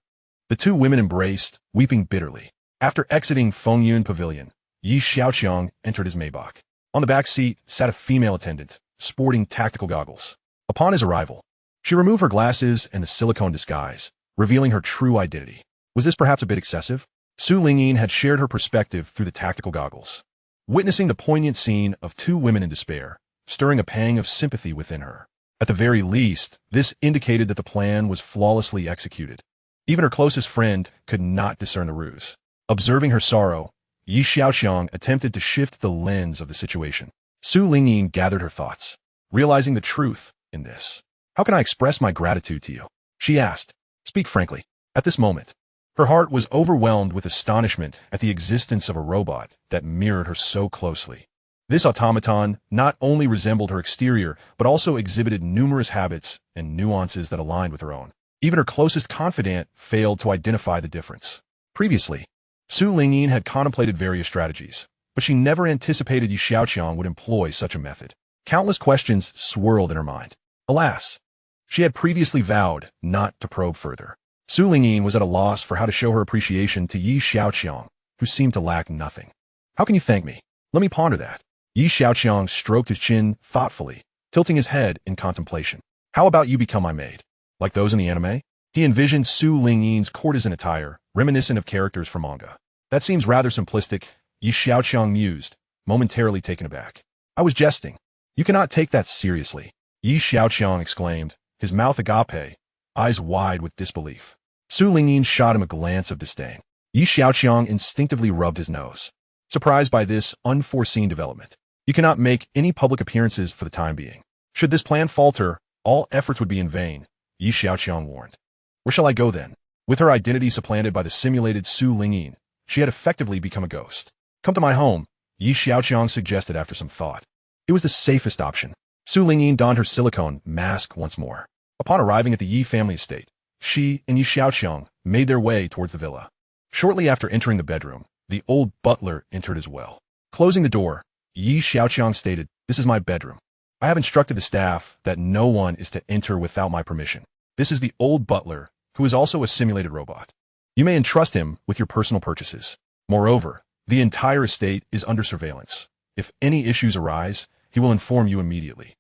the two women embraced, weeping bitterly. After exiting Fengyan Pavilion, Xiaoqiang entered his Maybach. On the back seat sat a female attendant, sporting tactical goggles. Upon his arrival, she removed her glasses and the silicone disguise, revealing her true identity. Was this perhaps a bit excessive? Su Lingyin had shared her perspective through the tactical goggles. Witnessing the poignant scene of two women in despair, stirring a pang of sympathy within her. At the very least, this indicated that the plan was flawlessly executed. Even her closest friend could not discern the ruse. Observing her sorrow, Xiaoqiang attempted to shift the lens of the situation. Su Lingyin gathered her thoughts, realizing the truth in this. How can I express my gratitude to you? She asked. Speak frankly. At this moment, her heart was overwhelmed with astonishment at the existence of a robot that mirrored her so closely. This automaton not only resembled her exterior, but also exhibited numerous habits and nuances that aligned with her own. Even her closest confidant failed to identify the difference. Previously, Su Lingyin had contemplated various strategies, but she never anticipated Xiaoqiang would employ such a method. Countless questions swirled in her mind. Alas, she had previously vowed not to probe further. Su Lingyin was at a loss for how to show her appreciation to Xiaoqiang, who seemed to lack nothing. How can you thank me? Let me ponder that. Xiaoqiang stroked his chin thoughtfully, tilting his head in contemplation. How about you become my maid? Like those in the anime? He envisioned Su Lingyin's courtesan attire, reminiscent of characters from manga. That seems rather simplistic, Xiaoqiang mused, momentarily taken aback. I was jesting. You cannot take that seriously, Xiaoqiang exclaimed, his mouth agape, eyes wide with disbelief. Su Lingyin shot him a glance of disdain. Xiaoqiang instinctively rubbed his nose, surprised by this unforeseen development. You cannot make any public appearances for the time being. Should this plan falter, all efforts would be in vain, Xiaoqiang warned. Where shall I go then? With her identity supplanted by the simulated Su Lingyin, she had effectively become a ghost. Come to my home, Xiaoqiang suggested after some thought. It was the safest option. Su Lingyin donned her silicone mask once more. Upon arriving at the Yi family estate, she and Xiaoqiang made their way towards the villa. Shortly after entering the bedroom, the old butler entered as well. Closing the door, Xiaoqiang stated, "This is my bedroom. I have instructed the staff that no one is to enter without my permission. This is the old butler, who is also a simulated robot. You may entrust him with your personal purchases. Moreover, the entire estate is under surveillance. If any issues arise, he will inform you immediately.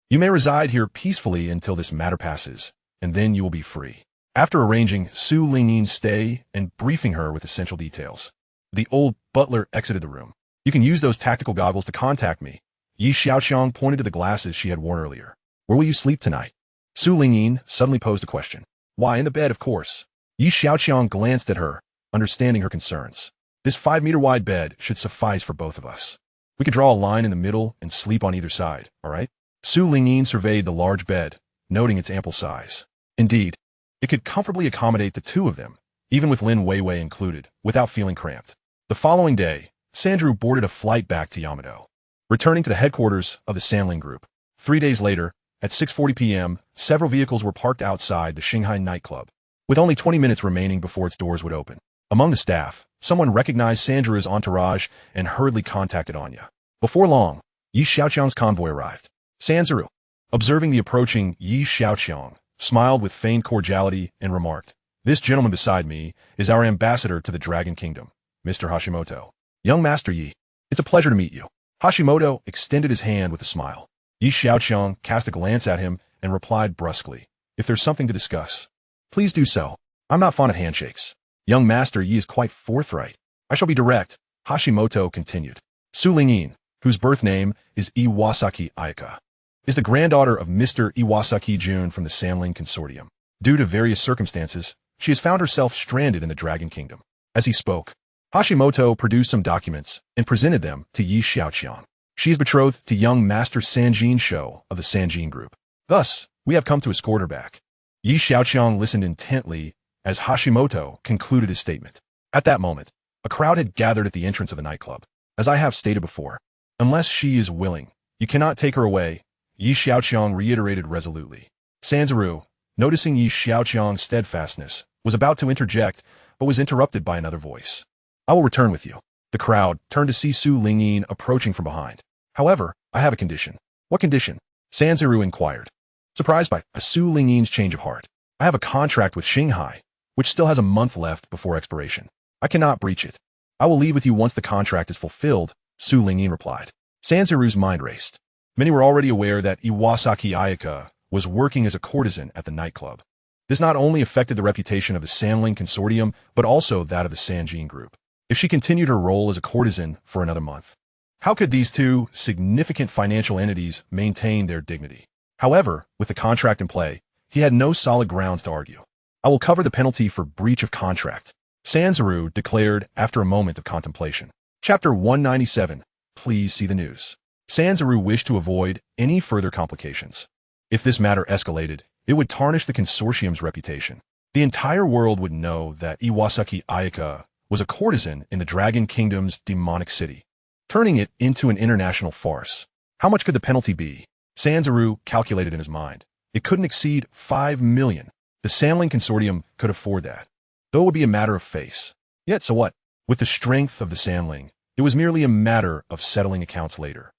You may reside here peacefully until this matter passes, and then you will be free." After arranging Su Lingyin's stay and briefing her with essential details, the old butler exited the room. "You can use those tactical goggles to contact me." Xiaoqiang pointed to the glasses she had worn earlier. "Where will you sleep tonight?" Su Lingyin suddenly posed a question. "Why, in the bed, of course." Xiaoqiang glanced at her, understanding her concerns. "This 5-meter-wide bed should suffice for both of us. We could draw a line in the middle and sleep on either side, all right?" Su Lingyin surveyed the large bed, noting its ample size. Indeed, it could comfortably accommodate the two of them, even with Lin Weiwei included, without feeling cramped. The following day, Sandrew boarded a flight back to Yamato, returning to the headquarters of the Xia Group. 3 days later, at 6:40 p.m., several vehicles were parked outside the Shanghai nightclub, with only 20 minutes remaining before its doors would open. Among the staff, someone recognized Sandrew's entourage and hurriedly contacted Anya. Before long, Xiaoqiang's convoy arrived. Sandrew, observing the approaching Xiaoqiang, smiled with feigned cordiality and remarked, "This gentleman beside me is our ambassador to the Dragon Kingdom, Mr. Hashimoto. Young Master Yi, it's a pleasure to meet you." Hashimoto extended his hand with a smile. Xiaoqiang cast a glance at him and replied brusquely, "If there's something to discuss, please do so. I'm not fond of handshakes. Young Master Yi is quite forthright. I shall be direct," Hashimoto continued. Su Lingyin, whose birth name is Iwasaki Ayaka, is the granddaughter of Mr. Iwasaki Jun from the Sanling Consortium. Due to various circumstances, she has found herself stranded in the Dragon Kingdom. As he spoke, Hashimoto produced some documents and presented them to Xiaoqiang. She is betrothed to young Master Sanjin Shou of the Xia Group. Thus, we have come to escort her back. Xiaoqiang listened intently as Hashimoto concluded his statement. At that moment, a crowd had gathered at the entrance of the nightclub. As I have stated before, unless she is willing, you cannot take her away, Xiaoqiang reiterated resolutely. Sanzaru, noticing Xiaoqiang's steadfastness, was about to interject, but was interrupted by another voice. "I will return with you." The crowd turned to see Su Lingyin approaching from behind. "However, I have a condition." "What condition?" Sanzaru inquired, surprised by Su Lingyin's change of heart. "I have a contract with Shanghai, which still has a month left before expiration. I cannot breach it. I will leave with you once the contract is fulfilled," Su Lingyin replied. Sanzaru's mind raced. Many were already aware that Iwasaki Ayaka was working as a courtesan at the nightclub. This not only affected the reputation of the Sanling Consortium, but also that of the Sanjin Group. If she continued her role as a courtesan for another month, how could these two significant financial entities maintain their dignity? However, with the contract in play, he had no solid grounds to argue. I will cover the penalty for breach of contract, Sanzaru declared after a moment of contemplation. Chapter 197. Please see the news. Sanzaru wished to avoid any further complications. If this matter escalated, it would tarnish the consortium's reputation. The entire world would know that Iwasaki Ayaka was a courtesan in the Dragon Kingdom's demonic city, turning it into an international farce. How much could the penalty be? Sanzaru calculated in his mind. It couldn't exceed 5 million. The Sandling Consortium could afford that, though it would be a matter of face. Yet, so what? With the strength of the Sandling, it was merely a matter of settling accounts later.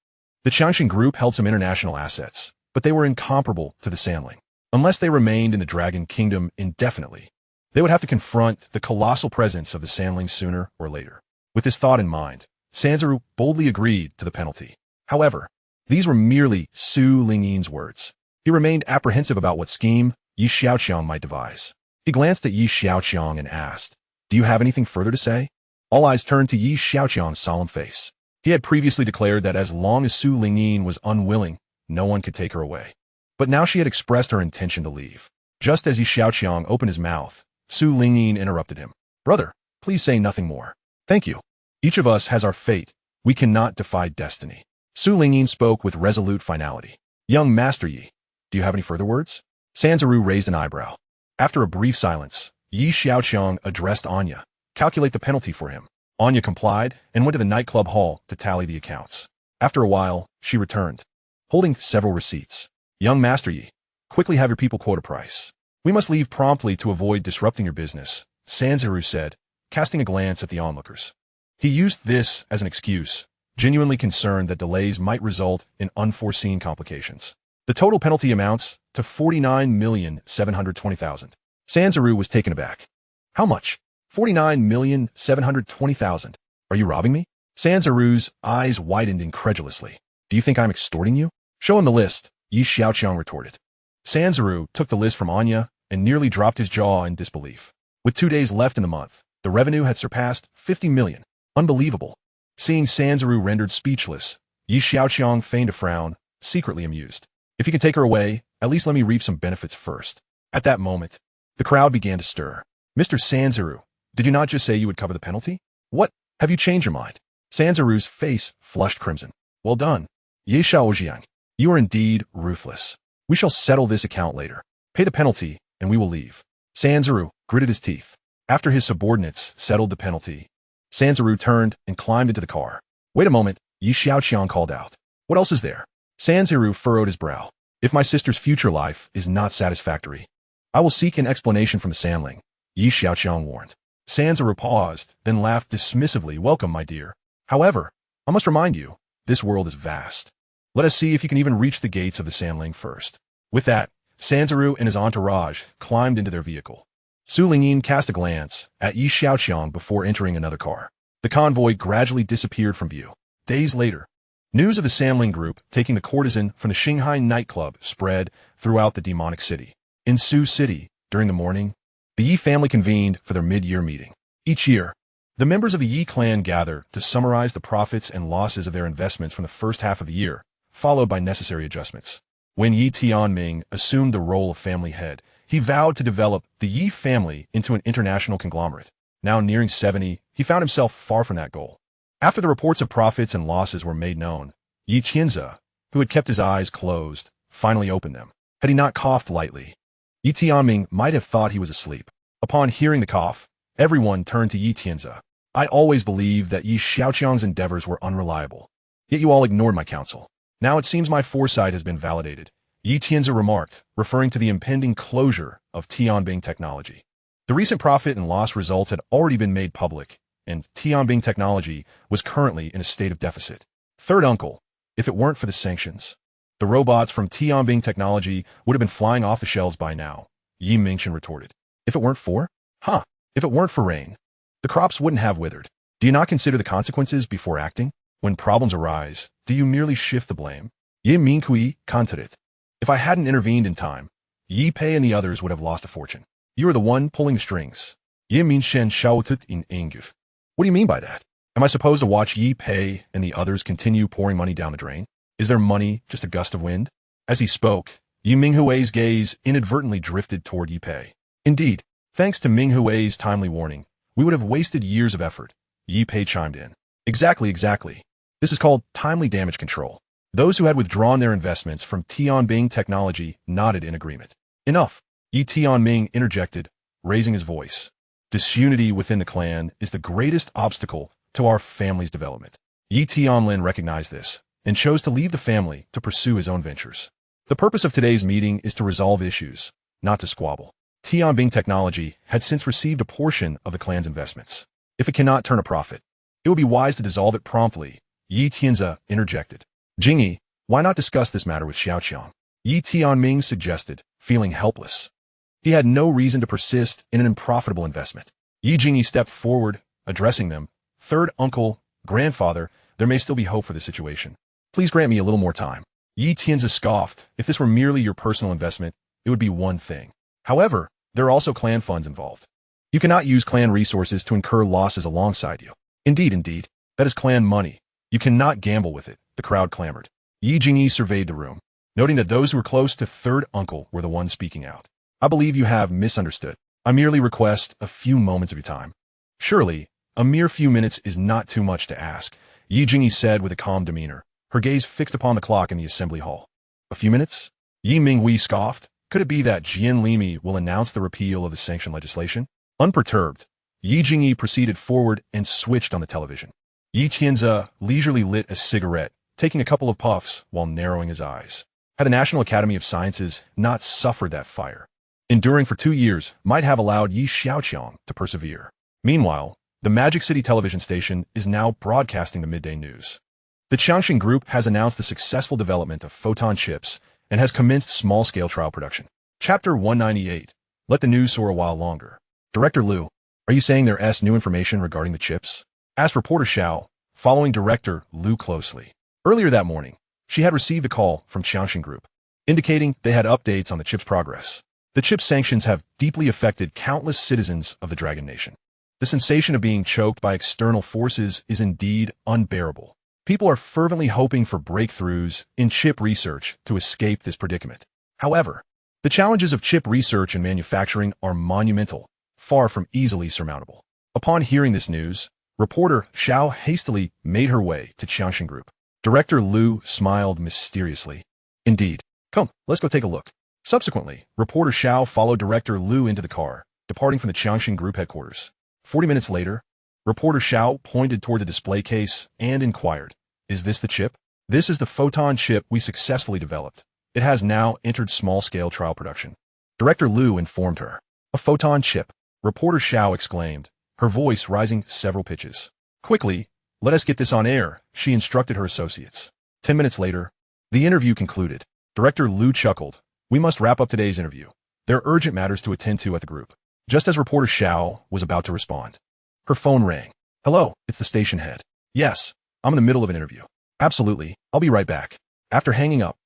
The Xiaoqiang Group held some international assets, but they were incomparable to the Sandling. Unless they remained in the Dragon Kingdom indefinitely, they would have to confront the colossal presence of the Sandling sooner or later. With this thought in mind, Sanzaru boldly agreed to the penalty. However, these were merely Su Lingyin's words. He remained apprehensive about what scheme Xiaoqiang might devise. He glanced at Xiaoqiang and asked, "Do you have anything further to say?" All eyes turned to Xiaoqiang's solemn face. He had previously declared that as long as Su Lingyin was unwilling, no one could take her away. But now she had expressed her intention to leave. Just as Xiaoqiang opened his mouth, Su Lingyin interrupted him. "Brother, please say nothing more. Thank you. Each of us has our fate. We cannot defy destiny." Su Lingyin spoke with resolute finality. "Young Master Yi, do you have any further words?" Sanzaru raised an eyebrow. After a brief silence, Xiaoqiang addressed Anya. "Calculate the penalty for him." Anya complied and went to the nightclub hall to tally the accounts. After a while, she returned, holding several receipts. "Young Master Yi, quickly have your people quote a price. We must leave promptly to avoid disrupting your business," Sanzaru said, casting a glance at the onlookers. He used this as an excuse, genuinely concerned that delays might result in unforeseen complications. The total penalty amounts to 49,720,000. Sanzaru was taken aback. "How much?" 49,720,000. "Are you robbing me?" Sanzaru's eyes widened incredulously. "Do you think I'm extorting you?" "Show him the list," Xiaoqiang retorted. Sanzaru took the list from Anya and nearly dropped his jaw in disbelief. With 2 days left in the month, the revenue had surpassed 50 million. Unbelievable. Seeing Sanzaru rendered speechless, Xiaoqiang feigned a frown, secretly amused. "If you can take her away, at least let me reap some benefits first." At that moment, the crowd began to stir. "Mr. Sanzaru, did you not just say you would cover the penalty? What? Have you changed your mind?" Sanzaru's face flushed crimson. "Well done, Xiaoqiang. You are indeed ruthless. We shall settle this account later. Pay the penalty, and we will leave." Sanzaru gritted his teeth. After his subordinates settled the penalty, Sanzaru turned and climbed into the car. "Wait a moment," Xiaoqiang called out. "What else is there?" Sanzaru furrowed his brow. "If my sister's future life is not satisfactory, I will seek an explanation from the Sandling," Xiaoqiang warned. Sanzaru paused, then laughed dismissively. "Welcome, my dear. However, I must remind you, this world is vast. Let us see if you can even reach the gates of the Sandling first." With that, Sanzaru and his entourage climbed into their vehicle. Su Lingyin cast a glance at Xiaoqiang before entering another car. The convoy gradually disappeared from view. Days later, news of the Sandling Group taking the courtesan from the Shanghai nightclub spread throughout the demonic city. In Su City, during the morning, the Yi family convened for their mid-year meeting. Each year, the members of the Yi clan gather to summarize the profits and losses of their investments from the first half of the year, followed by necessary adjustments. When Yi Tianming assumed the role of family head, he vowed to develop the Yi family into an international conglomerate. Now nearing 70, he found himself far from that goal. After the reports of profits and losses were made known, Yi Tianze, who had kept his eyes closed, finally opened them. Had he not coughed lightly, Yi Tianming might have thought he was asleep. Upon hearing the cough, everyone turned to Yi Tianze. "I always believed that Yi Xiaoqiang's endeavors were unreliable. Yet you all ignored my counsel. Now it seems my foresight has been validated," Yi Tianze remarked, referring to the impending closure of Tianbing Technology. The recent profit and loss results had already been made public, and Tianbing Technology was currently in a state of deficit. "Third uncle, if it weren't for the sanctions, the robots from Tianbing Technology would have been flying off the shelves by now," Yi Mingchen retorted. "If it weren't for? If it weren't for rain, the crops wouldn't have withered. Do you not consider the consequences before acting? When problems arise, do you merely shift the blame?" Yi Mingkui countered. "If I hadn't intervened in time, Yi Pei and the others would have lost a fortune. You are the one pulling the strings." Yi Mingchen shouted in anger. "What do you mean by that? Am I supposed to watch Yi Pei and the others continue pouring money down the drain? Is their money just a gust of wind?" As he spoke, Yi Minghui's gaze inadvertently drifted toward Yi Pei. Indeed, thanks to Minghui's timely warning, we would have wasted years of effort. Yi Pei chimed in. Exactly. This is called timely damage control. Those who had withdrawn their investments from Tianbing Technology nodded in agreement. Enough. Yi Tianming interjected, raising his voice. Disunity within the clan is the greatest obstacle to our family's development. Yi Tianlin recognized this and chose to leave the family to pursue his own ventures. The purpose of today's meeting is to resolve issues, not to squabble. Tianbing Technology had since received a portion of the clan's investments. If it cannot turn a profit, it would be wise to dissolve it promptly. Yi Tianze interjected. Jingyi, why not discuss this matter with Xiaoqiang? Yi Tianming suggested, feeling helpless. He had no reason to persist in an unprofitable investment. Yi Jingyi stepped forward, addressing them. Third uncle, grandfather, there may still be hope for the situation. Please grant me a little more time. Yi Tianze scoffed. If this were merely your personal investment, it would be one thing. However, there are also clan funds involved. You cannot use clan resources to incur losses alongside you. Indeed, that is clan money. You cannot gamble with it, the crowd clamored. Yi Jingyi surveyed the room, noting that those who were close to third uncle were the ones speaking out. I believe you have misunderstood. I merely request a few moments of your time. Surely, a mere few minutes is not too much to ask, Yi Jingyi said with a calm demeanor, her gaze fixed upon the clock in the assembly hall. A few minutes? Yi Minghui scoffed. Could it be that Jian Limi will announce the repeal of the sanctioned legislation? Unperturbed, Yi Jingyi proceeded forward and switched on the television. Yi Tianze leisurely lit a cigarette, taking a couple of puffs while narrowing his eyes. Had the National Academy of Sciences not suffered that fire, enduring for 2 years might have allowed Yi Xiaoqiang to persevere. Meanwhile, the Magic City television station is now broadcasting the midday news. The Xia Group has announced the successful development of photon chips and has commenced small-scale trial production. Chapter 198. Let the news soar a while longer. Director Liu, are you saying there's new information regarding the chips? Asked reporter Xiao, following Director Liu closely. Earlier that morning, she had received a call from Xia Group, indicating they had updates on the chip's progress. The chip sanctions have deeply affected countless citizens of the Dragon Nation. The sensation of being choked by external forces is indeed unbearable. People are fervently hoping for breakthroughs in chip research to escape this predicament. However, the challenges of chip research and manufacturing are monumental, far from easily surmountable. Upon hearing this news, reporter Xiao hastily made her way to Xia Group. Director Liu smiled mysteriously. Indeed. Come, let's go take a look. Subsequently, reporter Xiao followed Director Liu into the car, departing from the Xiaoqiang Group headquarters. 40 minutes later, reporter Xiao pointed toward the display case and inquired, "Is this the chip?" "This is the photon chip we successfully developed. It has now entered small-scale trial production." Director Liu informed her. "A photon chip," reporter Xiao exclaimed, her voice rising several pitches. "Quickly, let us get this on air," she instructed her associates. 10 minutes later, the interview concluded. Director Liu chuckled. "We must wrap up today's interview. There are urgent matters to attend to at the group." Just as reporter Xiao was about to respond, her phone rang. "Hello, it's the station head." "Yes, I'm in the middle of an interview." "Absolutely, I'll be right back." After hanging up,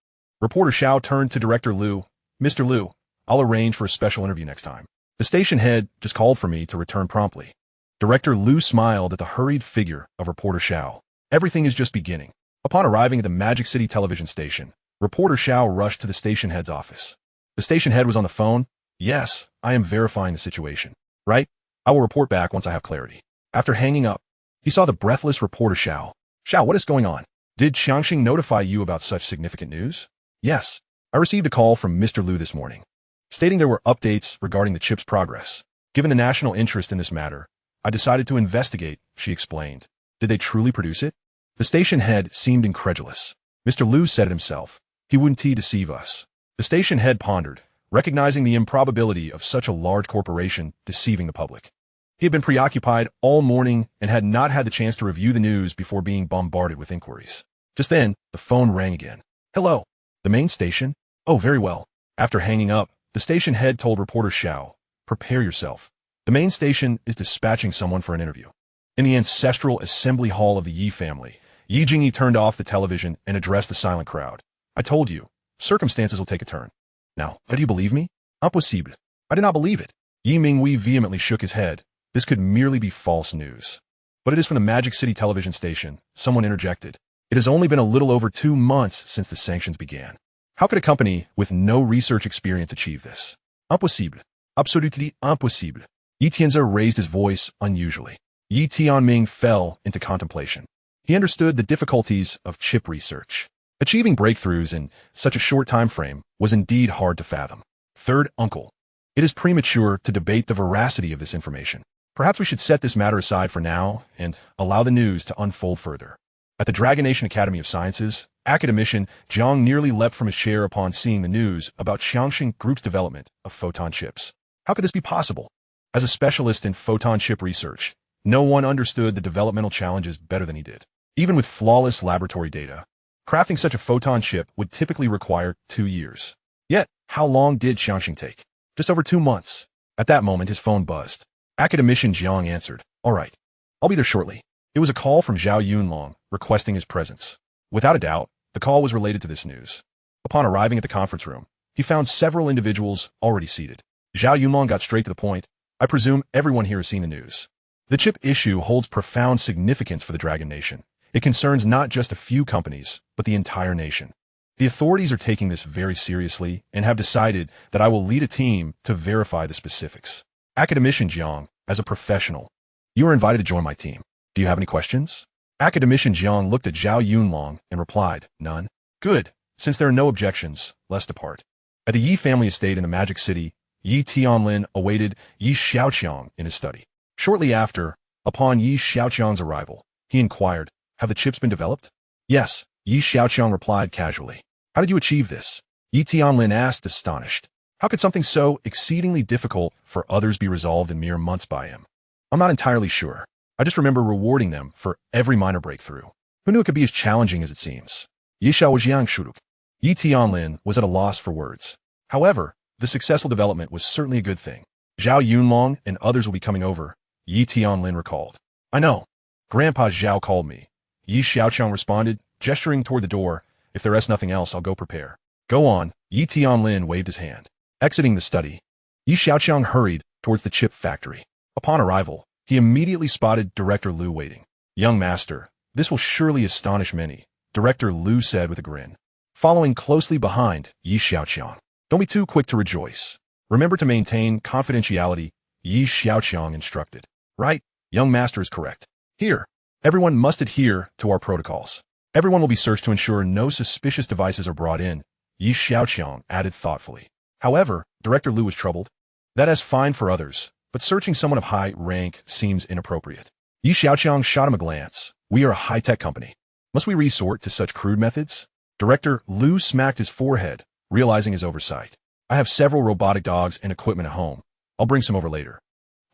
reporter Xiao turned to Director Liu. "Mr. Liu, I'll arrange for a special interview next time. The station head just called for me to return promptly." Director Liu smiled at the hurried figure of reporter Xiao. Everything is just beginning. Upon arriving at the Magic City television station, reporter Xiao rushed to the station head's office. The station head was on the phone. "Yes, I am verifying the situation." "Right? I will report back once I have clarity." After hanging up, he saw the breathless reporter Xiao. "Xiao, what is going on? Did Xiaoqiang notify you about such significant news?" "Yes, I received a call from Mr. Liu this morning, stating there were updates regarding the chip's progress. Given the national interest in this matter, I decided to investigate," she explained. "Did they truly produce it?" The station head seemed incredulous. Mr. Liu said it himself. He wouldn't deceive us. The station head pondered, recognizing the improbability of such a large corporation deceiving the public. He had been preoccupied all morning and had not had the chance to review the news before being bombarded with inquiries. Just then, the phone rang again. "Hello, the main station?" "Oh, very well." After hanging up, the station head told reporter Xiao, "Prepare yourself. The main station is dispatching someone for an interview." In the ancestral assembly hall of the Yi family, Yi Jingyi turned off the television and addressed the silent crowd. "I told you, circumstances will take a turn. Now, do you believe me?" "Impossible." "I did not believe it." Yi Minghui vehemently shook his head. This could merely be false news. "But it is from the Magic City television station," someone interjected. "It has only been a little over 2 months since the sanctions began." How could a company with no research experience achieve this? Impossible. Absolutely impossible. Yi Tianze raised his voice unusually. Yi Tianming fell into contemplation. He understood the difficulties of chip research. Achieving breakthroughs in such a short time frame was indeed hard to fathom. Third uncle. It is premature to debate the veracity of this information. Perhaps we should set this matter aside for now and allow the news to unfold further. At the Dragonation Academy of Sciences, academician Jiang nearly leapt from his chair upon seeing the news about Xiaoqiang Group's development of photon chips. How could this be possible? As a specialist in photon chip research, no one understood the developmental challenges better than he did. Even with flawless laboratory data, crafting such a photon chip would typically require 2 years. Yet, how long did Xiaoqiang take? Just over 2 months. At that moment, his phone buzzed. Academician Jiang answered, "All right, I'll be there shortly." It was a call from Xiaoqiang requesting his presence. Without a doubt, the call was related to this news. Upon arriving at the conference room, he found several individuals already seated. Xiaoqiang got straight to the point. "I presume everyone here has seen the news. The chip issue holds profound significance for the Dragon Nation. It concerns not just a few companies, but the entire nation. The authorities are taking this very seriously and have decided that I will lead a team to verify the specifics. Academician Jiang, as a professional, you are invited to join my team. Do you have any questions?" Academician Jiang looked at Zhao Yunlong and replied, "None." "Good. Since there are no objections, let's depart." At the Yi family estate in the Magic City, Yi Tianlin awaited Yi Xiaoqiang in his study. Shortly after, upon Yi Xiaoqiang's arrival, he inquired, "Have the chips been developed?" "Yes," Yi Xiaoqiang replied casually. "How did you achieve this?" Yi Tianlin asked, astonished. How could something so exceedingly difficult for others be resolved in mere months by him? "I'm not entirely sure. I just remember rewarding them for every minor breakthrough. Who knew it could be as challenging as it seems?" Yi Xiaoqiang shuruk. Yi Tianlin was at a loss for words. However, the successful development was certainly a good thing. "Zhao Yunlong and others will be coming over," Yi Tianlin recalled. "I know. Grandpa Zhao called me." Yi Xiaoqiang responded, gesturing toward the door. "If there is nothing else, I'll go prepare." "Go on." Yi Tianlin waved his hand. Exiting the study, Yi Xiaoqiang hurried towards the chip factory. Upon arrival, he immediately spotted Director Liu waiting. "Young master, this will surely astonish many," Director Liu said with a grin. Following closely behind Yi Xiaoqiang. "Don't be too quick to rejoice. Remember to maintain confidentiality," Yi Xiaoqiang instructed. "Right, young master is correct. Here, everyone must adhere to our protocols. Everyone will be searched to ensure no suspicious devices are brought in," Yi Xiaoqiang added thoughtfully. However, Director Liu was troubled. "That is fine for others, but searching someone of high rank seems inappropriate." Yi Xiaoqiang shot him a glance. "We are a high-tech company. Must we resort to such crude methods?" Director Liu smacked his forehead, realizing his oversight. "I have several robotic dogs and equipment at home. I'll bring some over later.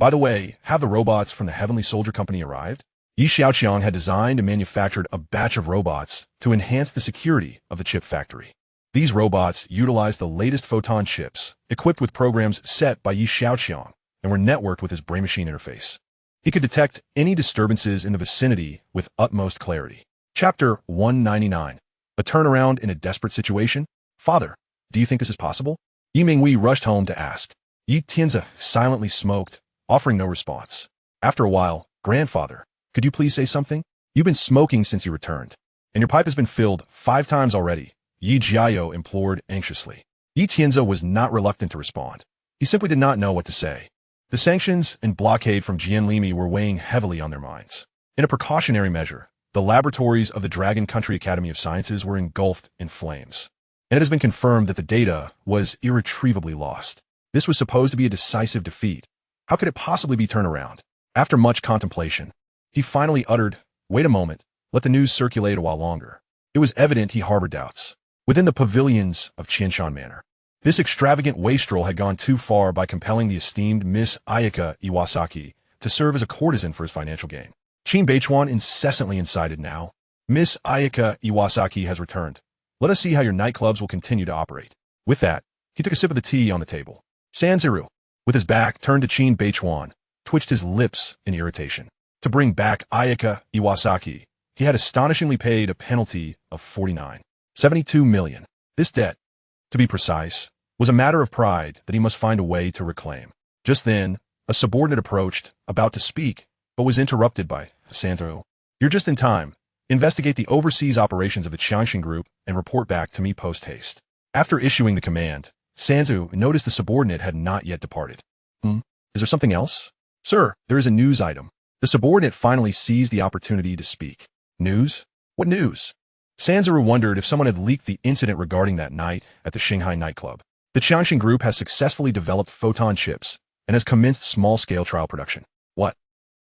By the way, have the robots from the Heavenly Soldier Company arrived?" Yi Xiaoqiang had designed and manufactured a batch of robots to enhance the security of the chip factory. These robots utilized the latest photon chips, equipped with programs set by Yi Xiaoqiang, and were networked with his brain-machine interface. He could detect any disturbances in the vicinity with utmost clarity. Chapter 199. A turnaround in a desperate situation? "Father, do you think this is possible?" Yi Mingwei rushed home to ask. Yi Tianze silently smoked, offering no response. After a while, "Grandfather, could you please say something? You've been smoking since you returned, and your pipe has been filled 5 times already," Yi Jiao implored anxiously. Yi Tianze was not reluctant to respond. He simply did not know what to say. The sanctions and blockade from Jianlimi were weighing heavily on their minds. In a precautionary measure, the laboratories of the Dragon Country Academy of Sciences were engulfed in flames, and it has been confirmed that the data was irretrievably lost. This was supposed to be a decisive defeat. How could it possibly be turned around? After much contemplation, he finally uttered, "Wait a moment, let the news circulate a while longer." It was evident he harbored doubts. Within the pavilions of Qianshan Manor, this extravagant wastrel had gone too far by compelling the esteemed Miss Ayaka Iwasaki to serve as a courtesan for his financial gain. Qin Beichuan incessantly incited now. "Miss Ayaka Iwasaki has returned. Let us see how your nightclubs will continue to operate." With that, he took a sip of the tea on the table. Sanziru, with his back turned to Qin Beichuan, twitched his lips in irritation. To bring back Ayaka Iwasaki, he had astonishingly paid a penalty of 49.72 million. This debt, to be precise, was a matter of pride that he must find a way to reclaim. Just then, a subordinate approached, about to speak, but was interrupted by Sandro. "You're just in time. Investigate the overseas operations of the Xiaoqiang Group and report back to me post-haste." After issuing the command, Sanzu noticed the subordinate had not yet departed. Is there something else? Sir, there is a news item. The subordinate finally seized the opportunity to speak. News? What news? Sanzaru wondered if someone had leaked the incident regarding that night at the Shanghai nightclub. The Xiaoqiang Group has successfully developed photon chips and has commenced small-scale trial production. What?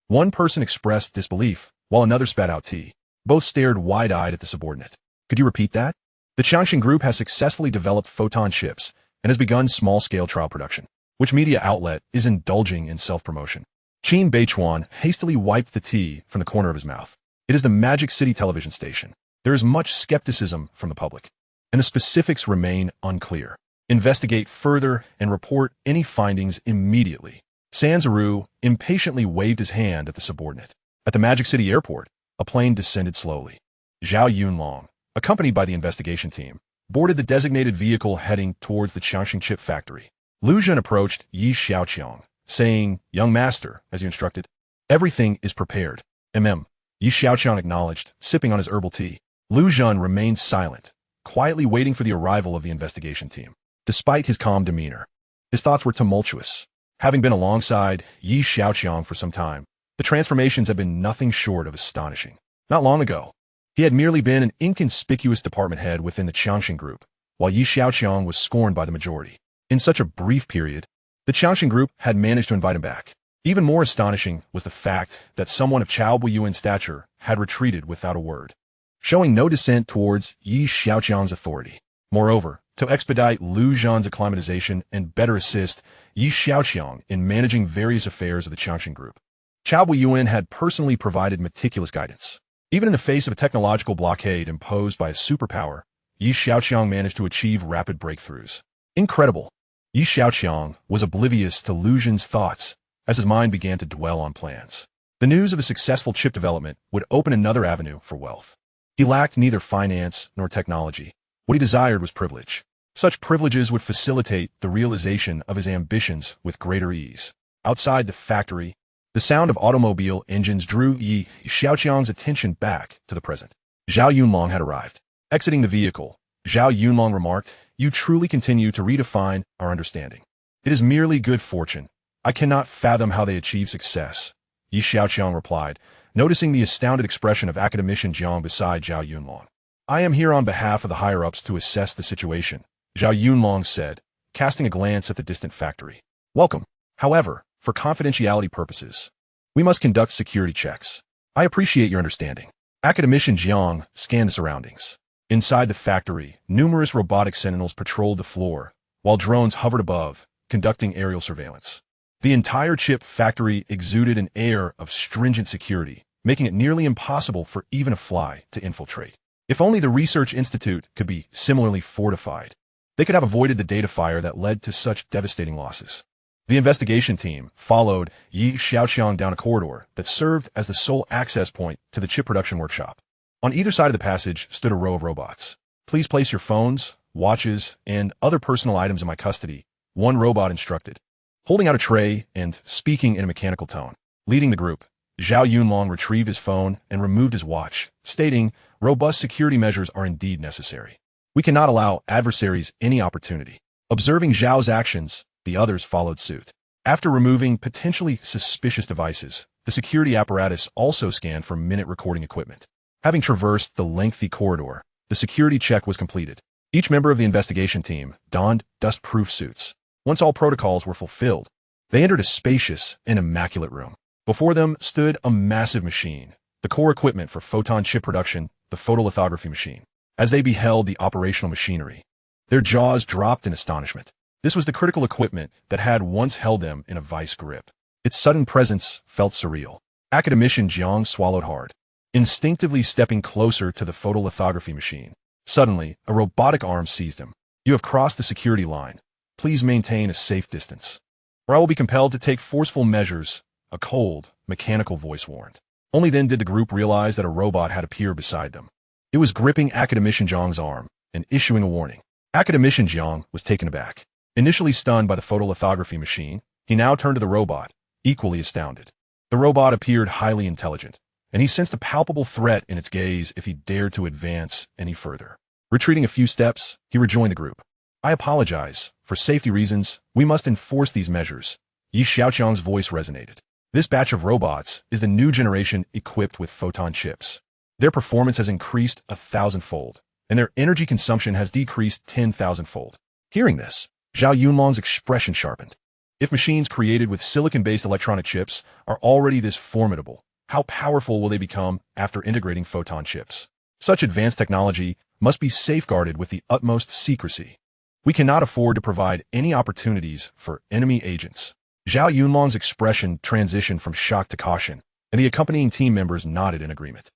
One person expressed disbelief, while another spat out tea. Both stared wide-eyed at the subordinate. Could you repeat that? The Xiaoqiang Group has successfully developed photon chips and has begun small-scale trial production. Which media outlet is indulging in self-promotion? Qin Beichuan hastily wiped the tea from the corner of his mouth. It is the Magic City television station. There is much skepticism from the public, and the specifics remain unclear. Investigate further and report any findings immediately. Sanzaru impatiently waved his hand at the subordinate. At the Magic City airport, a plane descended slowly. Zhao Yunlong, accompanied by the investigation team, boarded the designated vehicle heading towards the Xiaoqiang chip factory. Lu Zhen approached Xiaoqiang, saying, "Young master, as you instructed, everything is prepared." Xiaoqiang acknowledged, sipping on his herbal tea. Lu Zhen remained silent, quietly waiting for the arrival of the investigation team. Despite his calm demeanor, his thoughts were tumultuous. Having been alongside Xiaoqiang for some time, the transformations have been nothing short of astonishing. Not long ago, he had merely been an inconspicuous department head within the Xiaoqiang Group, while Xiaoqiang was scorned by the majority. In such a brief period, the Xiaoqiang Group had managed to invite him back. Even more astonishing was the fact that someone of Chao Buiyuan's stature had retreated without a word, showing no dissent towards Xiaoqiang's authority. Moreover, to expedite Lu Zhen's acclimatization and better assist Xiaoqiang in managing various affairs of the Xiaoqiang Group, Chao Buiyuan had personally provided meticulous guidance. Even in the face of a technological blockade imposed by a superpower, Xiaoqiang managed to achieve rapid breakthroughs. Incredible! Xiaoqiang was oblivious to Lu Zhen's thoughts as his mind began to dwell on plans. The news of a successful chip development would open another avenue for wealth. He lacked neither finance nor technology. What he desired was privilege. Such privileges would facilitate the realization of his ambitions with greater ease. Outside the factory, the sound of automobile engines drew Xiaoqiang's attention back to the present. Zhao Yunlong had arrived. Exiting the vehicle, Zhao Yunlong remarked, "You truly continue to redefine our understanding. It is merely good fortune. I cannot fathom how they achieve success." Xiaoqiang replied, noticing the astounded expression of academician Jiang beside Zhao Yunlong. "I am here on behalf of the higher-ups to assess the situation," Zhao Yunlong said, casting a glance at the distant factory. "Welcome. However, for confidentiality purposes, we must conduct security checks. I appreciate your understanding." Academician Jiang scanned the surroundings. Inside the factory, numerous robotic sentinels patrolled the floor, while drones hovered above, conducting aerial surveillance. The entire chip factory exuded an air of stringent security, making it nearly impossible for even a fly to infiltrate. If only the research institute could be similarly fortified, they could have avoided the data fire that led to such devastating losses. The investigation team followed Xiaoqiang down a corridor that served as the sole access point to the chip production workshop. On either side of the passage stood a row of robots. "Please place your phones, watches, and other personal items in my custody," one robot instructed. Holding out a tray and speaking in a mechanical tone. Leading the group, Zhao Yunlong retrieved his phone and removed his watch, stating, "Robust security measures are indeed necessary. We cannot allow adversaries any opportunity." Observing Zhao's actions, the others followed suit. After removing potentially suspicious devices, the security apparatus also scanned for minute recording equipment. Having traversed the lengthy corridor, the security check was completed. Each member of the investigation team donned dust-proof suits. Once all protocols were fulfilled, they entered a spacious and immaculate room. Before them stood a massive machine, the core equipment for photon chip production, the photolithography machine. As they beheld the operational machinery, their jaws dropped in astonishment. This was the critical equipment that had once held them in a vice grip. Its sudden presence felt surreal. Academician Jiang swallowed hard, instinctively stepping closer to the photolithography machine. Suddenly, a robotic arm seized him. "You have crossed the security line. Please maintain a safe distance, or I will be compelled to take forceful measures," a cold, mechanical voice warned. Only then did the group realize that a robot had appeared beside them. It was gripping Academician Jiang's arm and issuing a warning. Academician Jiang was taken aback. Initially stunned by the photolithography machine, he now turned to the robot, equally astounded. The robot appeared highly intelligent, and he sensed a palpable threat in its gaze if he dared to advance any further. Retreating a few steps, he rejoined the group. I apologize. For safety reasons, we must enforce these measures. Xiaoqiang's voice resonated. This batch of robots is the new generation equipped with photon chips. Their performance has increased 1,000-fold, and their energy consumption has decreased 10,000-fold. Hearing this, Zhao Yunlong's expression sharpened. If machines created with silicon-based electronic chips are already this formidable, how powerful will they become after integrating photon chips? Such advanced technology must be safeguarded with the utmost secrecy. We cannot afford to provide any opportunities for enemy agents. Zhao Yunlong's expression transitioned from shock to caution, and the accompanying team members nodded in agreement.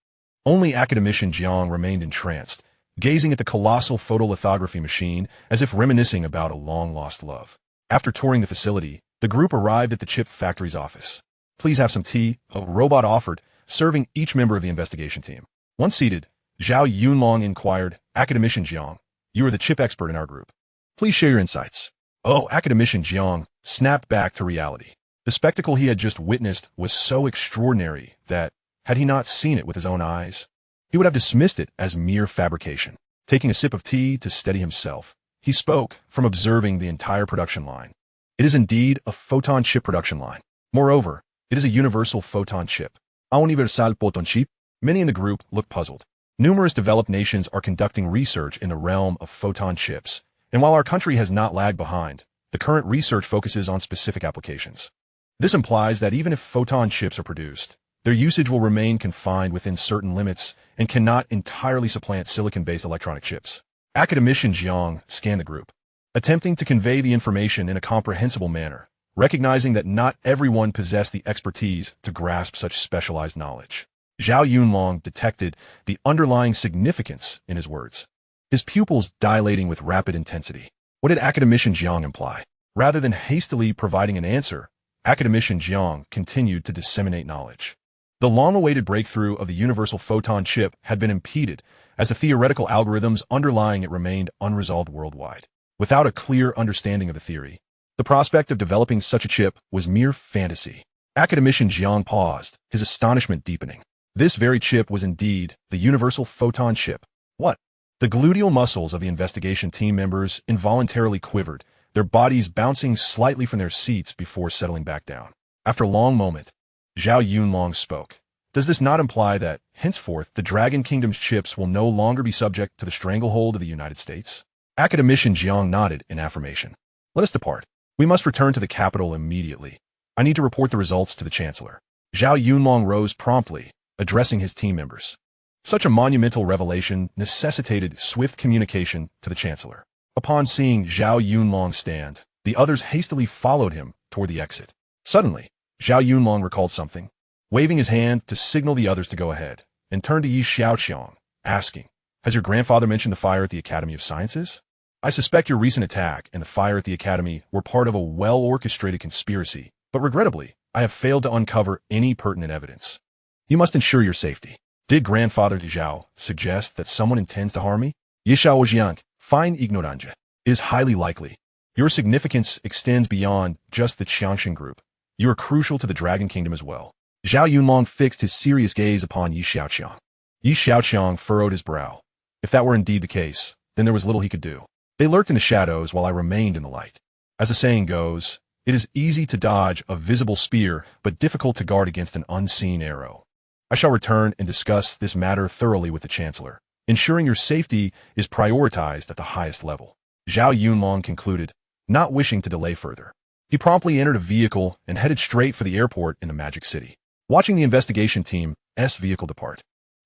Only academician Jiang remained entranced, gazing at the colossal photolithography machine as if reminiscing about a long-lost love. After touring the facility, the group arrived at the chip factory's office. Please have some tea, a robot offered, serving each member of the investigation team. Once seated, Zhao Yunlong inquired, Academician Jiang, you are the chip expert in our group. Please share your insights. Oh, Academician Jiang snapped back to reality. The spectacle he had just witnessed was so extraordinary that, had he not seen it with his own eyes, he would have dismissed it as mere fabrication. Taking a sip of tea to steady himself, he spoke from observing the entire production line. It is indeed a photon chip production line. Moreover, it is a universal photon chip. A universal photon chip? Many in the group looked puzzled. Numerous developed nations are conducting research in the realm of photon chips, and while our country has not lagged behind, the current research focuses on specific applications. This implies that even if photon chips are produced, their usage will remain confined within certain limits and cannot entirely supplant silicon-based electronic chips. Academician Jiang scanned the group, attempting to convey the information in a comprehensible manner, recognizing that not everyone possessed the expertise to grasp such specialized knowledge. Zhao Yunlong detected the underlying significance in his words, his pupils dilating with rapid intensity. What did Academician Jiang imply? Rather than hastily providing an answer, Academician Jiang continued to disseminate knowledge. The long-awaited breakthrough of the universal photon chip had been impeded as the theoretical algorithms underlying it remained unresolved worldwide. Without a clear understanding of the theory, the prospect of developing such a chip was mere fantasy. Academician Jiang paused, his astonishment deepening. This very chip was indeed the universal photon chip. What? The gluteal muscles of the investigation team members involuntarily quivered, their bodies bouncing slightly from their seats before settling back down. After a long moment, Zhao Yunlong spoke. Does this not imply that, henceforth, the Dragon Kingdom's chips will no longer be subject to the stranglehold of the United States? Academician Jiang nodded in affirmation. Let us depart. We must return to the capital immediately. I need to report the results to the Chancellor. Zhao Yunlong rose promptly, addressing his team members. Such a monumental revelation necessitated swift communication to the Chancellor. Upon seeing Zhao Yunlong stand, the others hastily followed him toward the exit. Suddenly, Zhao Yunlong recalled something, waving his hand to signal the others to go ahead, and turned to Xiaoqiang, asking, Has your grandfather mentioned the fire at the Academy of Sciences? I suspect your recent attack and the fire at the Academy were part of a well-orchestrated conspiracy, but regrettably, I have failed to uncover any pertinent evidence. You must ensure your safety. Did Grandfather Zhao suggest that someone intends to harm me? Xiaoqiang, fine ignorante. It is highly likely. Your significance extends beyond just the Xiaoqiang Group. You are crucial to the Dragon Kingdom as well. Zhao Yunlong fixed his serious gaze upon Xiaoqiang. Xiaoqiang furrowed his brow. If that were indeed the case, then there was little he could do. They lurked in the shadows while I remained in the light. As the saying goes, it is easy to dodge a visible spear, but difficult to guard against an unseen arrow. I shall return and discuss this matter thoroughly with the Chancellor. Ensuring your safety is prioritized at the highest level. Zhao Yunlong concluded, not wishing to delay further. He promptly entered a vehicle and headed straight for the airport in the Magic City. Watching the investigation team's vehicle depart,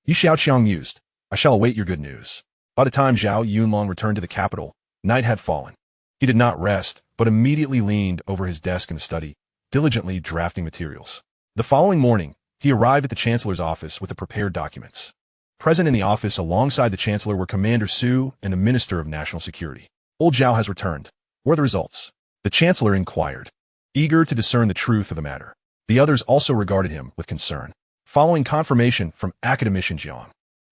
Xiaoqiang mused, I shall await your good news. By the time Zhao Yunlong returned to the capital, night had fallen. He did not rest, but immediately leaned over his desk in the study, diligently drafting materials. The following morning, he arrived at the Chancellor's office with the prepared documents. Present in the office alongside the Chancellor were Commander Su and the Minister of National Security. Old Zhao has returned. What are the results? The Chancellor inquired, eager to discern the truth of the matter. The others also regarded him with concern. Following confirmation from Academician Jiang,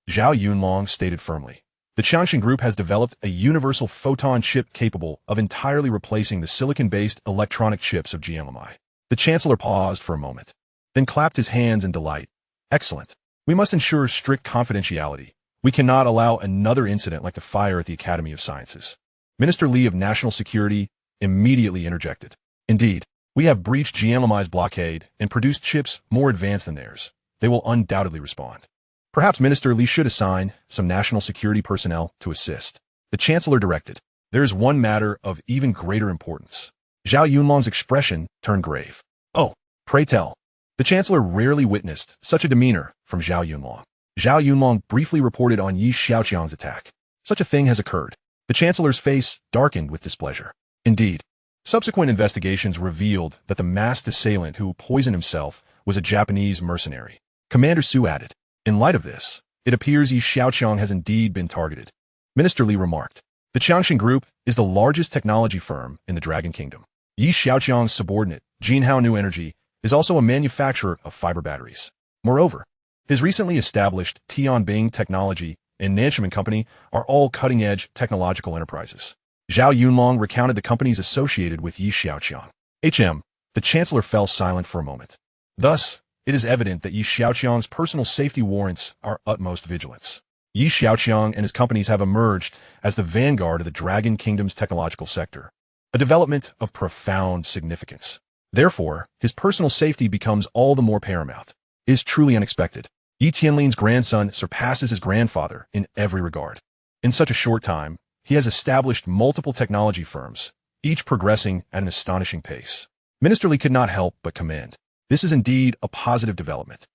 Zhao Yunlong stated firmly, the Xiaoqiang Group has developed a universal photon chip capable of entirely replacing the silicon-based electronic chips of GMI. The Chancellor paused for a moment, then clapped his hands in delight. Excellent. We must ensure strict confidentiality. We cannot allow another incident like the fire at the Academy of Sciences. Minister Li of National Security immediately interjected. Indeed, we have breached Jianlami's blockade and produced chips more advanced than theirs. They will undoubtedly respond. Perhaps Minister Li should assign some national security personnel to assist. The Chancellor directed. There is one matter of even greater importance. Zhao Yunlong's expression turned grave. Oh, pray tell. The Chancellor rarely witnessed such a demeanor from Zhao Yunlong. Zhao Yunlong briefly reported on Xiaoqiang's attack. Such a thing has occurred. The Chancellor's face darkened with displeasure. Indeed, subsequent investigations revealed that the masked assailant who poisoned himself was a Japanese mercenary. Commander Su added, in light of this, it appears Xiaoqiang has indeed been targeted. Minister Li remarked, the Xia Group is the largest technology firm in the Dragon Kingdom. Xiaoqiang's subordinate, Jinhao New Energy, is also a manufacturer of fiber batteries. Moreover, his recently established Tianbing Technology and Nanshan Company are all cutting-edge technological enterprises. Zhao Yunlong recounted the companies associated with Xiaoqiang. The Chancellor fell silent for a moment. Thus, it is evident that Xiaoqiang's personal safety warrants our utmost vigilance. Xiaoqiang and his companies have emerged as the vanguard of the Dragon Kingdom's technological sector, a development of profound significance. Therefore, his personal safety becomes all the more paramount. It is truly unexpected. Yi Tianlin's grandson surpasses his grandfather in every regard. In such a short time, he has established multiple technology firms, each progressing at an astonishing pace. Minister Li could not help but commend. This is indeed a positive development.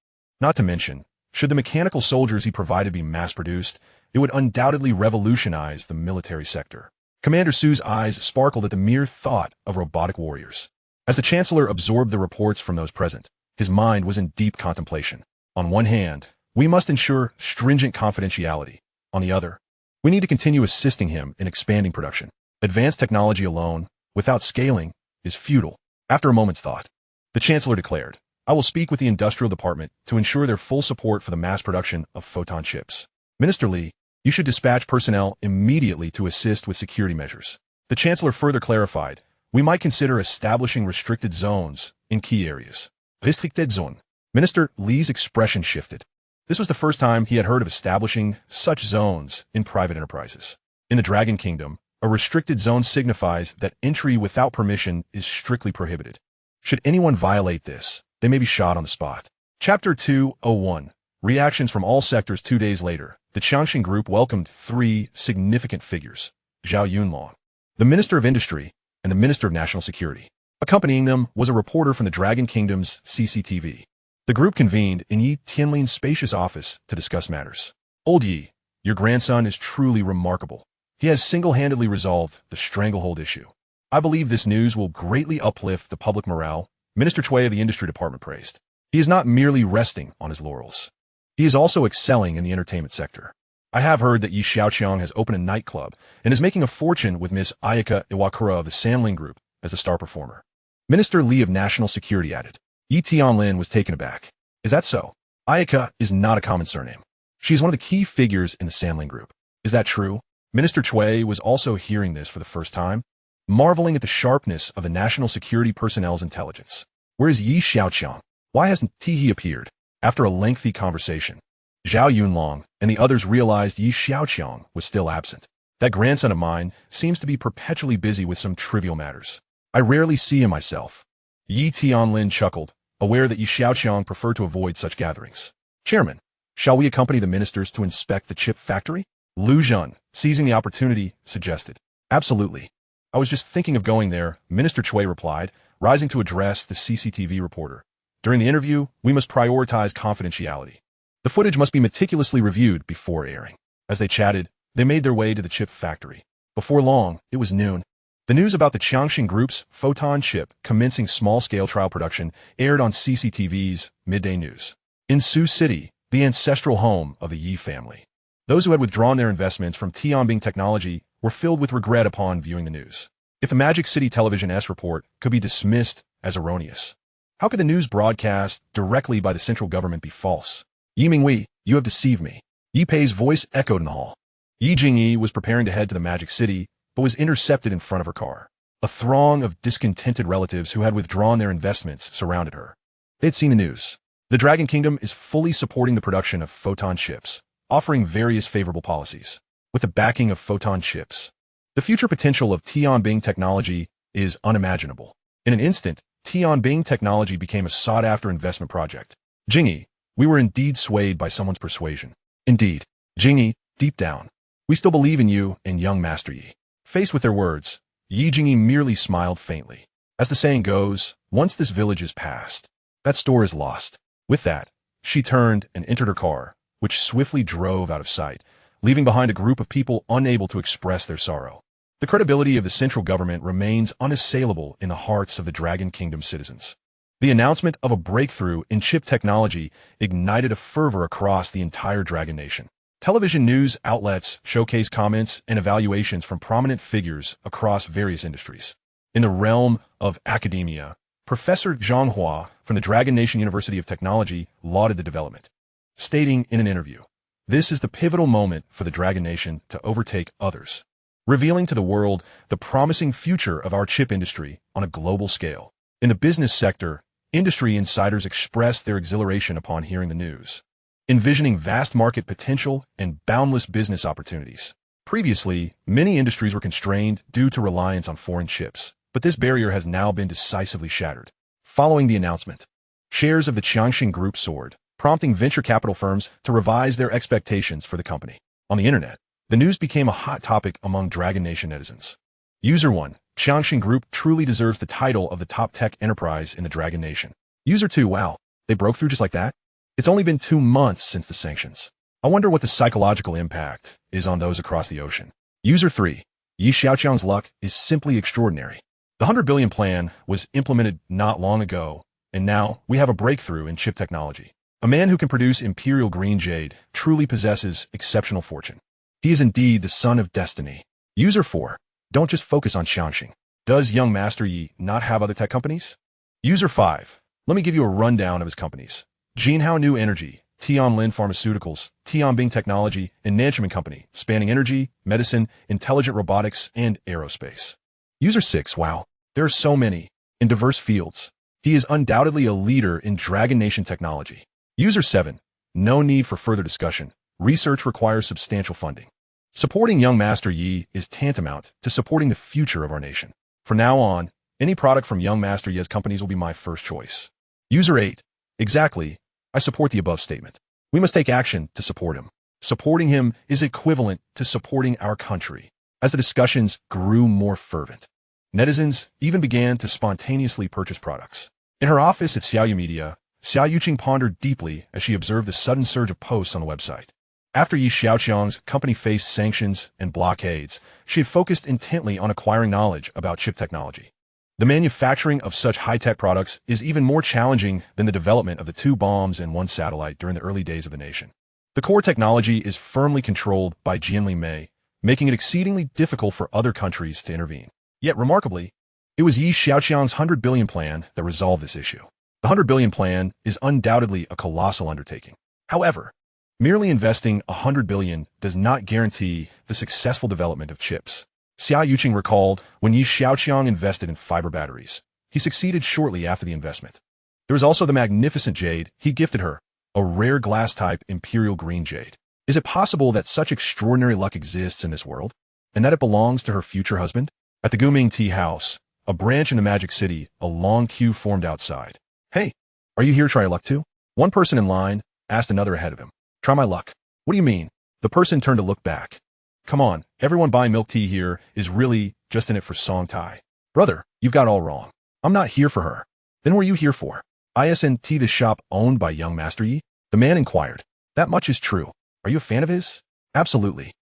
Not to mention, should the mechanical soldiers he provided be mass-produced, it would undoubtedly revolutionize the military sector. Commander Su's eyes sparkled at the mere thought of robotic warriors. As the Chancellor absorbed the reports from those present, his mind was in deep contemplation. On one hand, we must ensure stringent confidentiality. On the other, we need to continue assisting him in expanding production. Advanced technology alone, without scaling, is futile. After a moment's thought, the Chancellor declared, I will speak with the Industrial Department to ensure their full support for the mass production of photon chips. Minister Li, you should dispatch personnel immediately to assist with security measures. The Chancellor further clarified, we might consider establishing restricted zones in key areas. Restricted zone. Minister Li's expression shifted. This was the first time he had heard of establishing such zones in private enterprises. In the Dragon Kingdom, a restricted zone signifies that entry without permission is strictly prohibited. Should anyone violate this, they may be shot on the spot. Chapter 201. Reactions from all sectors 2 days later. The Xiaoqiang Group welcomed 3 significant figures. Zhao Yunlong, the Minister of Industry, and the Minister of National Security. Accompanying them was a reporter from the Dragon Kingdom's CCTV. The group convened in Yi Tianlin's spacious office to discuss matters. Old Yi, your grandson is truly remarkable. He has single-handedly resolved the stranglehold issue. I believe this news will greatly uplift the public morale, Minister Cui of the Industry Department praised. He is not merely resting on his laurels. He is also excelling in the entertainment sector. I have heard that Xiaoqiang has opened a nightclub and is making a fortune with Miss Ayaka Iwakura of the Sanling Group as the star performer. Minister Li of National Security added. Yi Tianlin was taken aback. Is that so? Ayaka is not a common surname. She is one of the key figures in the Sanling Group. Is that true? Minister Cui was also hearing this for the first time, marveling at the sharpness of the national security personnel's intelligence. Where is Yi Xiaoqiang? Why hasn't he appeared? After a lengthy conversation, Zhao Yunlong and the others realized Yi Xiaoqiang was still absent. That grandson of mine seems to be perpetually busy with some trivial matters. I rarely see him myself. Yi Tianlin chuckled, aware that Yi Xiaoqiang preferred to avoid such gatherings. Chairman, shall we accompany the ministers to inspect the chip factory? Lu Zhen, seizing the opportunity, suggested. Absolutely. I was just thinking of going there, Minister Cui replied, rising to address the CCTV reporter. During the interview, we must prioritize confidentiality. The footage must be meticulously reviewed before airing. As they chatted, they made their way to the chip factory. Before long, it was noon. The news about the Xiaoqiang Group's photon chip commencing small-scale trial production aired on CCTV's Midday News. In Sioux City, the ancestral home of the Yi family, those who had withdrawn their investments from Tianbing Technology were filled with regret upon viewing the news. If the Magic City Television-S report could be dismissed as erroneous, how could the news broadcast directly by the central government be false? Yi Mingwei, you have deceived me. Yi Pei's voice echoed in the hall. Yi Jingyi was preparing to head to the Magic City, but was intercepted in front of her car. A throng of discontented relatives who had withdrawn their investments surrounded her. They had seen the news. The Dragon Kingdom is fully supporting the production of photon chips, offering various favorable policies. With the backing of photon chips, the future potential of Tianbing technology is unimaginable. In an instant, Tianbing technology became a sought-after investment project. Jingyi, we were indeed swayed by someone's persuasion. Indeed, Jingyi, deep down, we still believe in you and young Master Yi. Faced with their words, Yi Jingyi merely smiled faintly. As the saying goes, once this village is passed, that store is lost. With that, she turned and entered her car, which swiftly drove out of sight, leaving behind a group of people unable to express their sorrow. The credibility of the central government remains unassailable in the hearts of the Dragon Kingdom citizens. The announcement of a breakthrough in chip technology ignited a fervor across the entire Dragon Nation. Television news outlets showcased comments and evaluations from prominent figures across various industries. In the realm of academia, Professor Zhang Hua from the Dragon Nation University of Technology lauded the development, stating in an interview, "This is the pivotal moment for the Dragon Nation to overtake others, revealing to the world the promising future of our chip industry on a global scale." In the business sector, industry insiders expressed their exhilaration upon hearing the news, envisioning vast market potential and boundless business opportunities. Previously, many industries were constrained due to reliance on foreign chips, but this barrier has now been decisively shattered. Following the announcement, shares of the Xia Group soared, prompting venture capital firms to revise their expectations for the company. On the internet, the news became a hot topic among Dragon Nation netizens. User 1. Xia Group truly deserves the title of the top tech enterprise in the Dragon Nation. User 2. Wow, they broke through just like that? It's only been 2 months since the sanctions. I wonder what the psychological impact is on those across the ocean. User 3. Yi Xiaoqiang's luck is simply extraordinary. The 100 billion plan was implemented not long ago, and now we have a breakthrough in chip technology. A man who can produce imperial green jade truly possesses exceptional fortune. He is indeed the son of destiny. User 4. Don't just focus on Xiaoqiang. Does young Master Yi not have other tech companies? User 5. Let me give you a rundown of his companies. Jinhao New Energy, Tianlin Pharmaceuticals, Tianbing Technology, and Nanchaman Company, spanning energy, medicine, intelligent robotics, and aerospace. User 6. Wow, there are so many, in diverse fields. He is undoubtedly a leader in Dragon Nation technology. User 7. No need for further discussion. Research requires substantial funding. Supporting young Master Yi is tantamount to supporting the future of our nation. From now on, any product from young Master Yi's companies will be my first choice. User 8. Exactly. I support the above statement. We must take action to support him. Supporting him is equivalent to supporting our country. As the discussions grew more fervent, netizens even began to spontaneously purchase products. In her office at Xiaoyu Media, Xiaoqiang pondered deeply as she observed the sudden surge of posts on the website. After Yi Xiaoqiang's company faced sanctions and blockades, she had focused intently on acquiring knowledge about chip technology. The manufacturing of such high-tech products is even more challenging than the development of the 2 bombs and 1 satellite during the early days of the nation. The core technology is firmly controlled by Jianli Mei, making it exceedingly difficult for other countries to intervene. Yet, remarkably, it was Yi Xiaoqiang's 100 billion plan that resolved this issue. The 100 billion plan is undoubtedly a colossal undertaking. However, merely investing 100 billion does not guarantee the successful development of chips. Xiaoqiang recalled when Yi Xiaoqiang invested in fiber batteries. He succeeded shortly after the investment. There was also the magnificent jade he gifted her, a rare glass-type imperial green jade. Is it possible that such extraordinary luck exists in this world, and that it belongs to her future husband? At the Guming Tea House, a branch in the Magic City, a long queue formed outside. Hey, are you here to try your luck too? One person in line asked another ahead of him. Try my luck. What do you mean? The person turned to look back. Come on, everyone buying milk tea here is really just in it for Song Tai. Brother, you've got all wrong. I'm not here for her. Then what are you here for? ISNT, the shop owned by young Master Yi? The man inquired. That much is true. Are you a fan of his? Absolutely.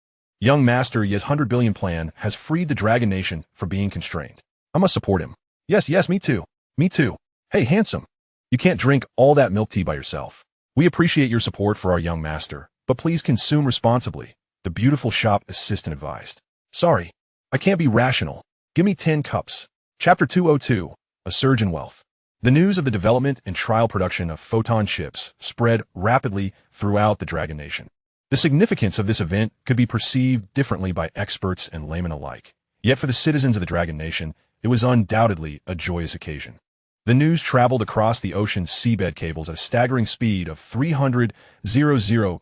Young Master Yi's 100 billion plan has freed the Dragon Nation from being constrained. I must support him. Yes, me too. Me too. Hey, handsome. You can't drink all that milk tea by yourself. We appreciate your support for our young master, but please consume responsibly, the beautiful shop assistant advised. Sorry, I can't be rational. Give me 10 cups. Chapter 202, A Surge in Wealth. The news of the development and trial production of photon chips spread rapidly throughout the Dragon Nation. The significance of this event could be perceived differently by experts and laymen alike. Yet for the citizens of the Dragon Nation, it was undoubtedly a joyous occasion. The news traveled across the ocean's seabed cables at a staggering speed of 300,000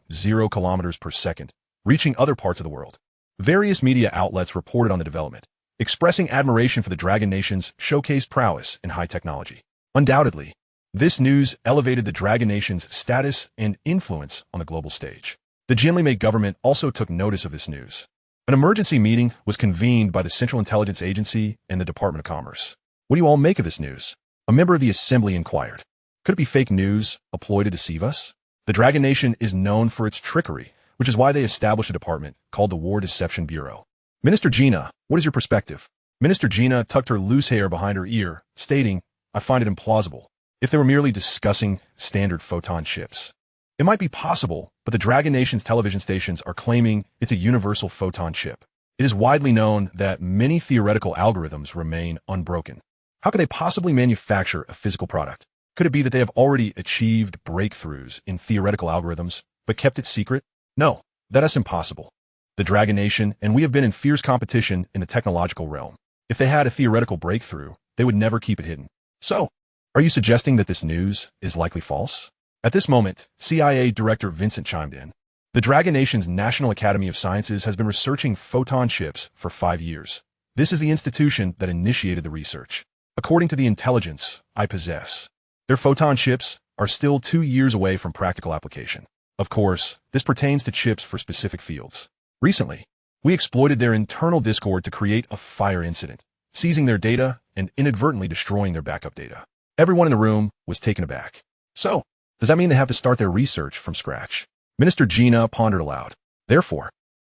kilometers per second, reaching other parts of the world. Various media outlets reported on the development, expressing admiration for the Dragon Nation's showcased prowess in high technology. Undoubtedly, this news elevated the Dragon Nation's status and influence on the global stage. The Jinlimei government also took notice of this news. An emergency meeting was convened by the Central Intelligence Agency and the Department of Commerce. What do you all make of this news? A member of the assembly inquired. Could it be fake news, a ploy to deceive us? The Dragon Nation is known for its trickery, which is why they established a department called the War Deception Bureau. Minister Gina, what is your perspective? Minister Gina tucked her loose hair behind her ear, stating, I find it implausible. If they were merely discussing standard photon chips. It might be possible, but the Dragon Nation's television stations are claiming it's a universal photon chip. It is widely known that many theoretical algorithms remain unbroken. How could they possibly manufacture a physical product? Could it be that they have already achieved breakthroughs in theoretical algorithms, but kept it secret? No, that is impossible. The Dragon Nation and we have been in fierce competition in the technological realm. If they had a theoretical breakthrough, they would never keep it hidden. So, are you suggesting that this news is likely false? At this moment, CIA Director Vincent chimed in. The Dragon Nation's National Academy of Sciences has been researching photon chips for 5 years. This is the institution that initiated the research. According to the intelligence I possess, their photon chips are still 2 years away from practical application. Of course, this pertains to chips for specific fields. Recently, we exploited their internal Discord to create a fire incident, seizing their data and inadvertently destroying their backup data. Everyone in the room was taken aback. So, does that mean they have to start their research from scratch? Minister Gina pondered aloud. Therefore,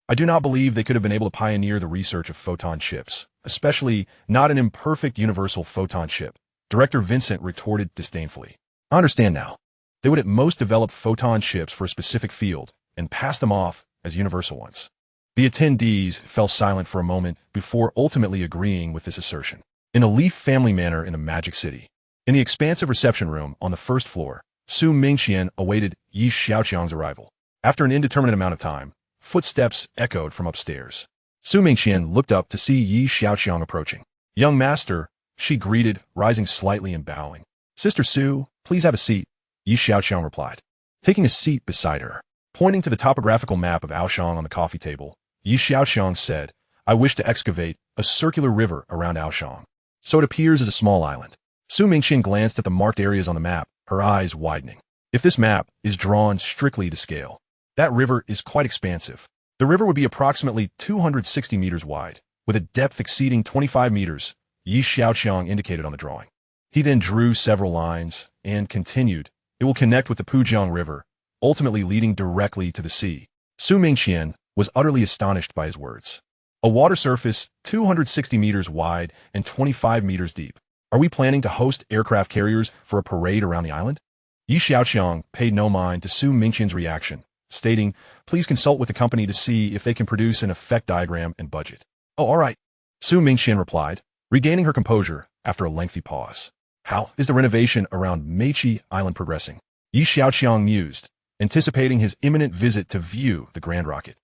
I do not believe they could have been able to pioneer the research of photon chips, especially not an imperfect universal photon chip. Director Vincent retorted disdainfully. I understand now. They would at most develop photon chips for a specific field and pass them off as universal ones. The attendees fell silent for a moment before ultimately agreeing with this assertion. In a Leaf family manor in the Magic City, in the expansive reception room on the first floor, Su Mingqian awaited Yi Xiaoqiang's arrival. After an indeterminate amount of time, footsteps echoed from upstairs. Su Mingqian looked up to see Yi Xiaoqiang approaching. Young master, she greeted, rising slightly and bowing. Sister Su, please have a seat, Yi Xiaoqiang replied, taking a seat beside her. Pointing to the topographical map of Aoshang on the coffee table, Yi Xiaoqiang said, I wish to excavate a circular river around Aoshang. So it appears as a small island. Su Mingqian glanced at the marked areas on the map, her eyes widening. If this map is drawn strictly to scale, that river is quite expansive. The river would be approximately 260 meters wide, with a depth exceeding 25 meters, Yi Xiaoqiang indicated on the drawing. He then drew several lines and continued, it will connect with the Pujiang River, ultimately leading directly to the sea. Su Mingqian was utterly astonished by his words. A water surface 260 meters wide and 25 meters deep. Are we planning to host aircraft carriers for a parade around the island? Yi Xiaoqiang paid no mind to Su Mingqian's reaction, stating, please consult with the company to see if they can produce an effect diagram and budget. Oh, all right, Su Mingqian replied, regaining her composure after a lengthy pause. How is the renovation around Meichi Island progressing? Yi Xiaoqiang mused, anticipating his imminent visit to view the Grand Rocket.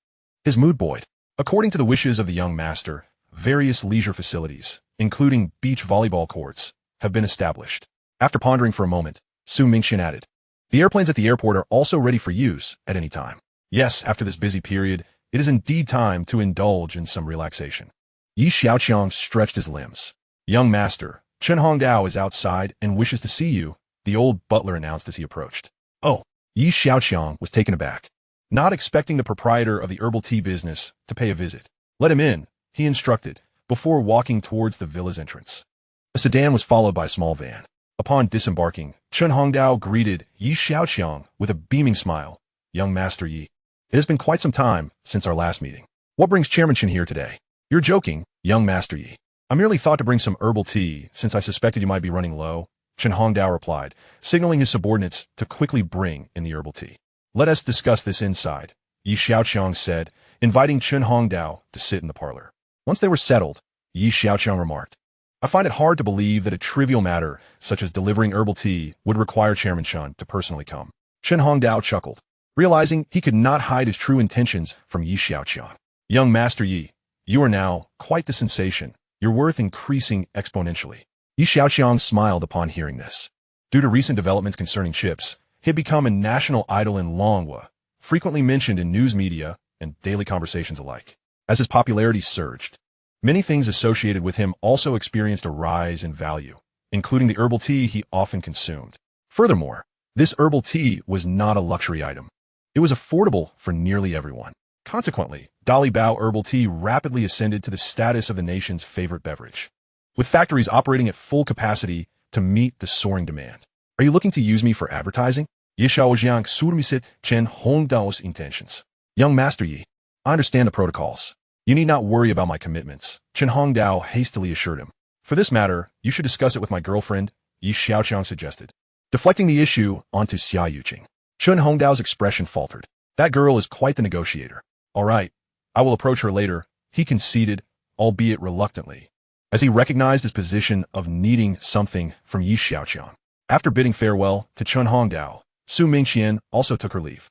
His mood buoyed. According to the wishes of the young master, various leisure facilities, including beach volleyball courts, have been established. After pondering for a moment, Su Mingqian added, the airplanes at the airport are also ready for use at any time. Yes, after this busy period, it is indeed time to indulge in some relaxation. Yi Xiaoqiang stretched his limbs. Young master, Chen Hongdao is outside and wishes to see you, the old butler announced as he approached. Oh, Yi Xiaoqiang was taken aback, not expecting the proprietor of the herbal tea business to pay a visit. Let him in, he instructed, before walking towards the villa's entrance. A sedan was followed by a small van. Upon disembarking, Chen Hongdao greeted Yi Xiaoqiang with a beaming smile. Young Master Yi, it has been quite some time since our last meeting. What brings Chairman Chen here today? You're joking, young Master Yi. I merely thought to bring some herbal tea since I suspected you might be running low, Chen Hongdao replied, signaling his subordinates to quickly bring in the herbal tea. Let us discuss this inside, Yi Xiaoqiang said, inviting Chen Hongdao to sit in the parlor. Once they were settled, Yi Xiaoqiang remarked, I find it hard to believe that a trivial matter such as delivering herbal tea would require Chairman Chen to personally come. Chen Hongdao chuckled, realizing he could not hide his true intentions from Yi Xiaoqiang. Young Master Yi, you are now quite the sensation, your worth increasing exponentially. Yi Xiaoqiang smiled upon hearing this. Due to recent developments concerning chips, he had become a national idol in Longhua, frequently mentioned in news media and daily conversations alike. As his popularity surged, many things associated with him also experienced a rise in value, including the herbal tea he often consumed. Furthermore, this herbal tea was not a luxury item. It was affordable for nearly everyone. Consequently, Dali Bao herbal tea rapidly ascended to the status of the nation's favorite beverage, with factories operating at full capacity to meet the soaring demand. Are you looking to use me for advertising? Yi Xiaoqiang surmisit Chen Hongdao's intentions. Young Master Yi, I understand the protocols. You need not worry about my commitments, Chen Hongdao hastily assured him. For this matter, you should discuss it with my girlfriend, Yi Xiaoqiang suggested, deflecting the issue onto Xiaoqiang. Chen Hongdao's expression faltered. That girl is quite the negotiator. All right, I will approach her later, he conceded, albeit reluctantly, as he recognized his position of needing something from Yi Xiaoqiang. After bidding farewell to Chen Hongdao, Su Mingqian also took her leave.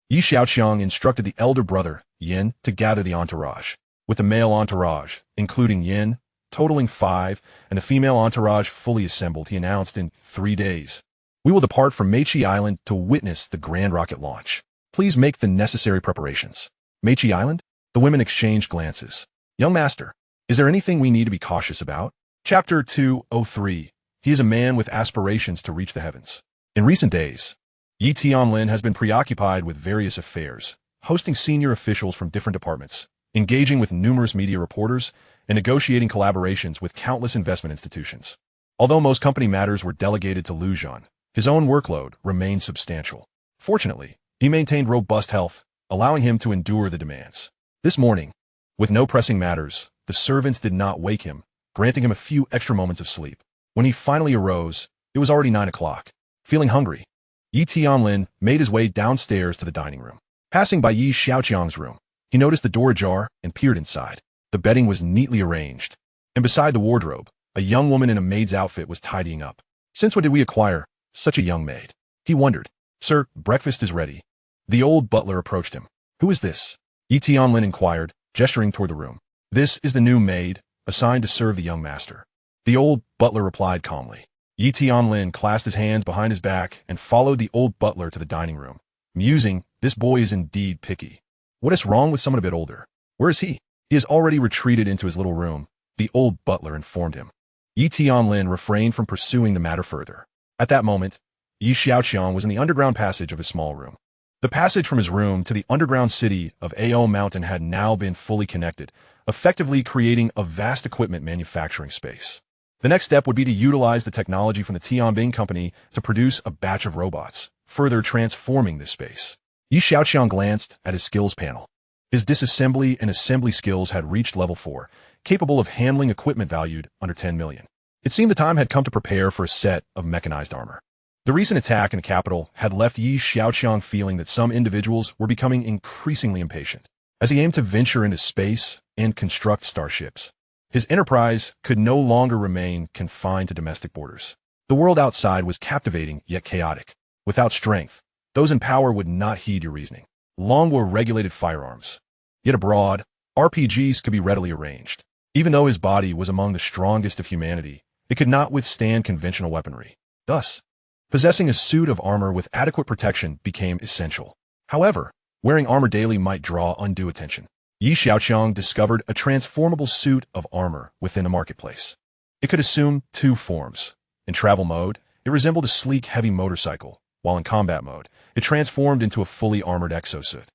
Yi Xiaoqiang instructed the elder brother, Yin, to gather the entourage, with the male entourage, including Yin, totaling 5, and the female entourage fully assembled. He announced in 3 days, we will depart from Meichi Island to witness the grand rocket launch. Please make the necessary preparations. Meichi Island? The women exchanged glances. Young master, is there anything we need to be cautious about? Chapter 203. He is a man with aspirations to reach the heavens. In recent days, Yi Tianlin has been preoccupied with various affairs, hosting senior officials from different departments, engaging with numerous media reporters, and negotiating collaborations with countless investment institutions. Although most company matters were delegated to Lu Zhan, his own workload remained substantial. Fortunately, he maintained robust health, allowing him to endure the demands. This morning, with no pressing matters, the servants did not wake him, granting him a few extra moments of sleep. When he finally arose, it was already 9 o'clock. Feeling hungry, Yi Tianlin made his way downstairs to the dining room. Passing by Yi Xiaoqiang's room, he noticed the door ajar and peered inside. The bedding was neatly arranged, and beside the wardrobe, a young woman in a maid's outfit was tidying up. Since when did we acquire such a young maid? He wondered. Sir, breakfast is ready. The old butler approached him. Who is this? Yi Tianlin inquired, gesturing toward the room. This is the new maid, assigned to serve the young master. The old butler replied calmly. Yi Tianlin clasped his hands behind his back and followed the old butler to the dining room, musing, this boy is indeed picky. What is wrong with someone a bit older? Where is he? He has already retreated into his little room, the old butler informed him. Yi Tianlin refrained from pursuing the matter further. At that moment, Yi Xiaoqiang was in the underground passage of his small room. The passage from his room to the underground city of Ao Mountain had now been fully connected, effectively creating a vast equipment manufacturing space. The next step would be to utilize the technology from the Tianbing company to produce a batch of robots, further transforming this space. Yi Xiaoqiang glanced at his skills panel. His disassembly and assembly skills had reached level 4, capable of handling equipment valued under 10 million. It seemed the time had come to prepare for a set of mechanized armor. The recent attack in the capital had left Yi Xiaoqiang feeling that some individuals were becoming increasingly impatient. As he aimed to venture into space and construct starships, his enterprise could no longer remain confined to domestic borders. The world outside was captivating yet chaotic. Without strength, those in power would not heed your reasoning. Long were regulated firearms. Yet abroad, RPGs could be readily arranged. Even though his body was among the strongest of humanity, it could not withstand conventional weaponry. Thus, possessing a suit of armor with adequate protection became essential. However, wearing armor daily might draw undue attention. Yi Xiaoqiang discovered a transformable suit of armor within the marketplace. It could assume 2 forms. In travel mode, it resembled a sleek, heavy motorcycle, while in combat mode, it transformed into a fully armored exosuit.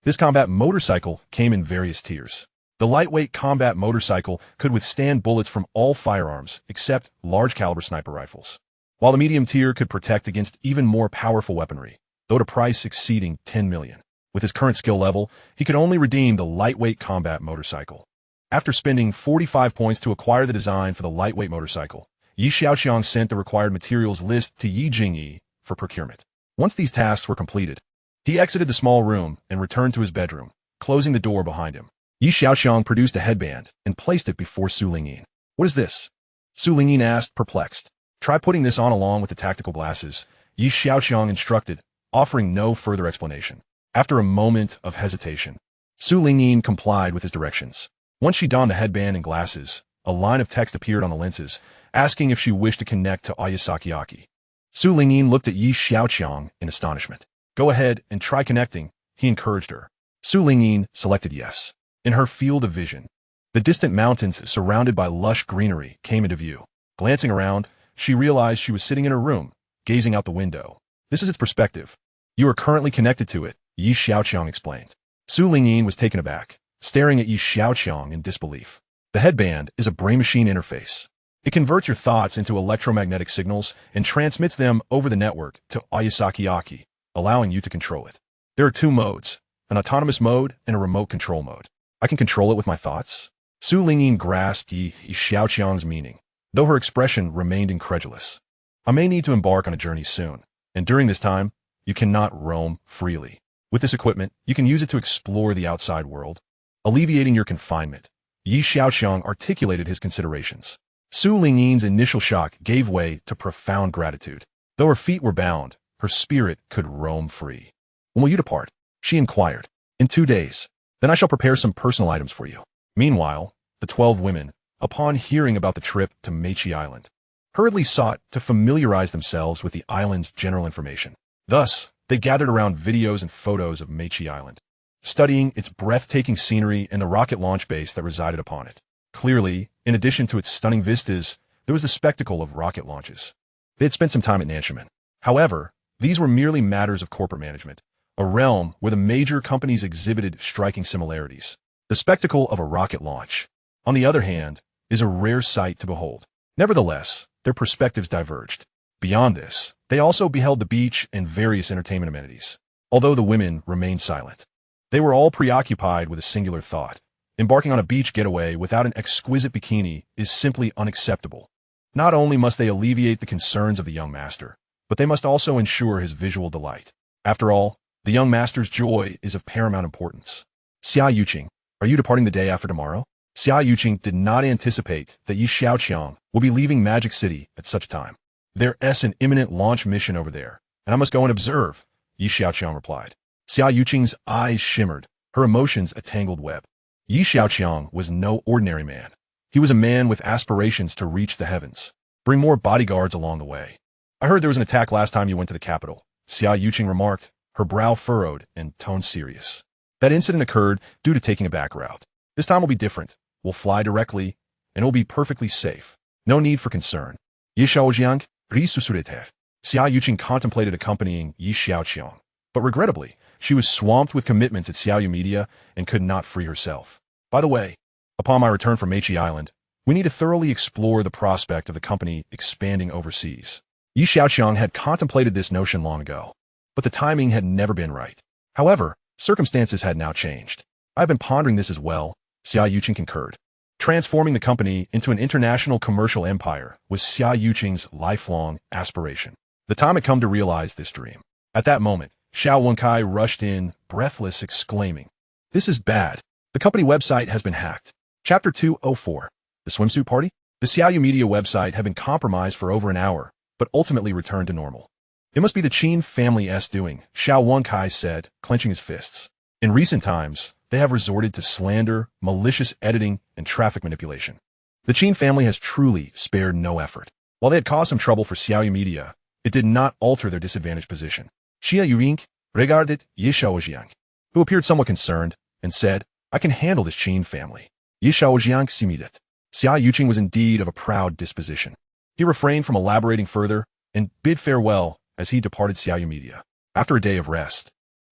This combat motorcycle came in various tiers. The lightweight combat motorcycle could withstand bullets from all firearms except large-caliber sniper rifles, while the medium tier could protect against even more powerful weaponry, though at a price exceeding 10 million. With his current skill level, he could only redeem the lightweight combat motorcycle. After spending 45 points to acquire the design for the lightweight motorcycle, Yi Xiaoqiang sent the required materials list to Yi Jingyi for procurement. Once these tasks were completed, he exited the small room and returned to his bedroom, closing the door behind him. Yi Xiaoqiang produced a headband and placed it before Su Lingyin. What is this? Su Lingyin asked, perplexed. Try putting this on along with the tactical glasses, Yi Xiaoqiang instructed, offering no further explanation. After a moment of hesitation, Su Lingyin complied with his directions. Once she donned the headband and glasses, a line of text appeared on the lenses, asking if she wished to connect to Xiaoqiang. Su Lingyin looked at Yi Xiaoqiang in astonishment. Go ahead and try connecting, he encouraged her. Su Lingyin selected yes. In her field of vision, the distant mountains surrounded by lush greenery came into view. Glancing around, she realized she was sitting in her room, gazing out the window. This is its perspective. You are currently connected to it, Yi Xiaoqiang explained. Su Lingyin was taken aback, staring at Yi Xiaoqiang in disbelief. The headband is a brain-machine interface. It converts your thoughts into electromagnetic signals and transmits them over the network to Xiaoqiang, allowing you to control it. There are two modes, an autonomous mode and a remote control mode. I can control it with my thoughts? Su Lingyin grasped Yi Xiaoqiang's meaning, though her expression remained incredulous. I may need to embark on a journey soon, and during this time, you cannot roam freely. With this equipment, you can use it to explore the outside world, alleviating your confinement. Yi Xiaoqiang articulated his considerations. Su Lingyin's initial shock gave way to profound gratitude. Though her feet were bound, her spirit could roam free. When will you depart? She inquired. In 2 days. Then I shall prepare some personal items for you. Meanwhile, the 12 women, upon hearing about the trip to Mech Island, hurriedly sought to familiarize themselves with the island's general information. Thus, they gathered around videos and photos of Mech Island, studying its breathtaking scenery and the rocket launch base that resided upon it. Clearly, in addition to its stunning vistas, there was the spectacle of rocket launches. They had spent some time at Nanshaman. However, these were merely matters of corporate management, a realm where the major companies exhibited striking similarities. The spectacle of a rocket launch, on the other hand, is a rare sight to behold. Nevertheless, their perspectives diverged. Beyond this, they also beheld the beach and various entertainment amenities. Although the women remained silent, they were all preoccupied with a singular thought. Embarking on a beach getaway without an exquisite bikini is simply unacceptable. Not only must they alleviate the concerns of the young master, but they must also ensure his visual delight. After all, the young master's joy is of paramount importance. Xiaoqiang, are you departing the day after tomorrow? Xiaoqiang did not anticipate that Yi Xiaoqiang will be leaving Magic City at such time. There's an imminent launch mission over there, and I must go and observe, Yi Xiaoqiang replied. Xiaoqiang's eyes shimmered, her emotions a tangled web. Yi Xiaoqiang was no ordinary man. He was a man with aspirations to reach the heavens. Bring more bodyguards along the way. I heard there was an attack last time you went to the capital, Xiaoqiang remarked, her brow furrowed and tone serious. That incident occurred due to taking a back route. This time will be different. We'll fly directly, and it will be perfectly safe. No need for concern. Yi Xiaoqiang, risusureter. Xiaoqiang contemplated accompanying Yi Xiaoqiang, but regrettably, she was swamped with commitments at Xiaoyu Media and could not free herself. By the way, upon my return from Mech Island, we need to thoroughly explore the prospect of the company expanding overseas. Yi Xiaoqiang had contemplated this notion long ago, but the timing had never been right. However, circumstances had now changed. I've been pondering this as well, Xiaoqiang concurred. Transforming the company into an international commercial empire was Xiaoqiang's lifelong aspiration. The time had come to realize this dream. At that moment, Xiaoqiang rushed in, breathless, exclaiming, "This is bad. The company website has been hacked." Chapter 204. The swimsuit party? The Xiaoyu Media website had been compromised for over an hour, but ultimately returned to normal. It must be the Qin family's doing, Xiaoqiang said, clenching his fists. In recent times, they have resorted to slander, malicious editing, and traffic manipulation. The Qin family has truly spared no effort. While they had caused some trouble for Xiaoyu Media, it did not alter their disadvantaged position. Xia regarded Yi Xiaoqiang, who appeared somewhat concerned, and said, "I can handle this Qin family." Yi Xiaoqiang similed. Xiaoqiang was indeed of a proud disposition. He refrained from elaborating further and bid farewell as he departed Xiaoyu Media. After a day of rest,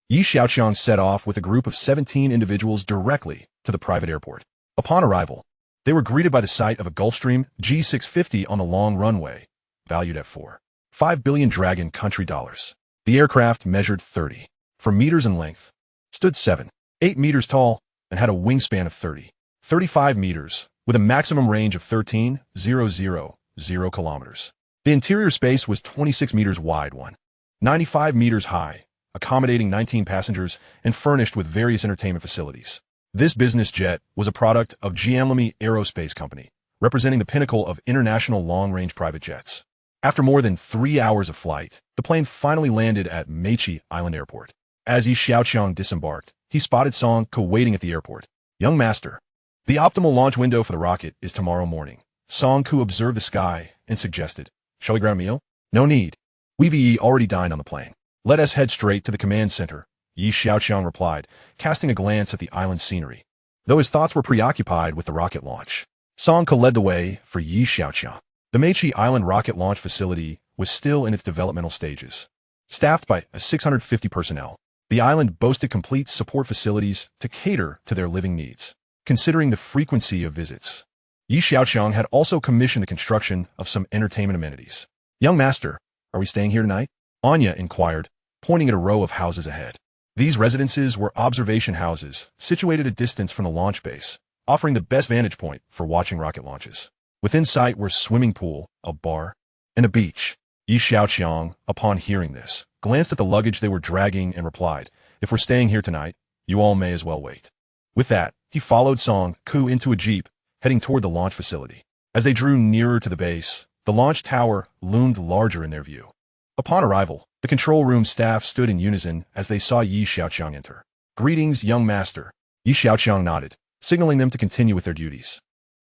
Yi Xiaoqiang set off with a group of 17 individuals directly to the private airport. Upon arrival, they were greeted by the sight of a Gulfstream G650 on the long runway, valued at 4.5 billion Dragon country dollars. The aircraft measured 34 meters in length, stood 7.8 meters tall, and had a wingspan of 35 meters, with a maximum range of 13,000 kilometers. The interior space was 26 meters wide, 195 meters high, accommodating 19 passengers and furnished with various entertainment facilities. This business jet was a product of Jianlimi Aerospace Company, representing the pinnacle of international long-range private jets. After more than 3 hours of flight, the plane finally landed at Mech Island Airport. As Yi Xiaoqiang disembarked, he spotted Song Ke waiting at the airport. "Young master, the optimal launch window for the rocket is tomorrow morning. Song Ku observed the sky and suggested, "Shall we grab a meal?" "No need. We've already dined on the plane. Let us head straight to the command center," Xiaoqiang replied, casting a glance at the island scenery. Though his thoughts were preoccupied with the rocket launch, Song Ku led the way for Xiaoqiang. The Mech Island rocket launch facility was still in its developmental stages. Staffed by 650 personnel, the island boasted complete support facilities to cater to their living needs. Considering the frequency of visits, Xiaoqiang had also commissioned the construction of some entertainment amenities. "Young master, are we staying here tonight?" Anya inquired, pointing at a row of houses ahead. These residences were observation houses situated a distance from the launch base, offering the best vantage point for watching rocket launches. Within sight were a swimming pool, a bar, and a beach. Xiaoqiang, upon hearing this, glanced at the luggage they were dragging and replied, "If we're staying here tonight, you all may as well wait." With that, he followed Song Ku into a jeep, heading toward the launch facility. As they drew nearer to the base, the launch tower loomed larger in their view. Upon arrival, the control room staff stood in unison as they saw Xiaoqiang enter. "Greetings, young master." Xiaoqiang nodded, signaling them to continue with their duties.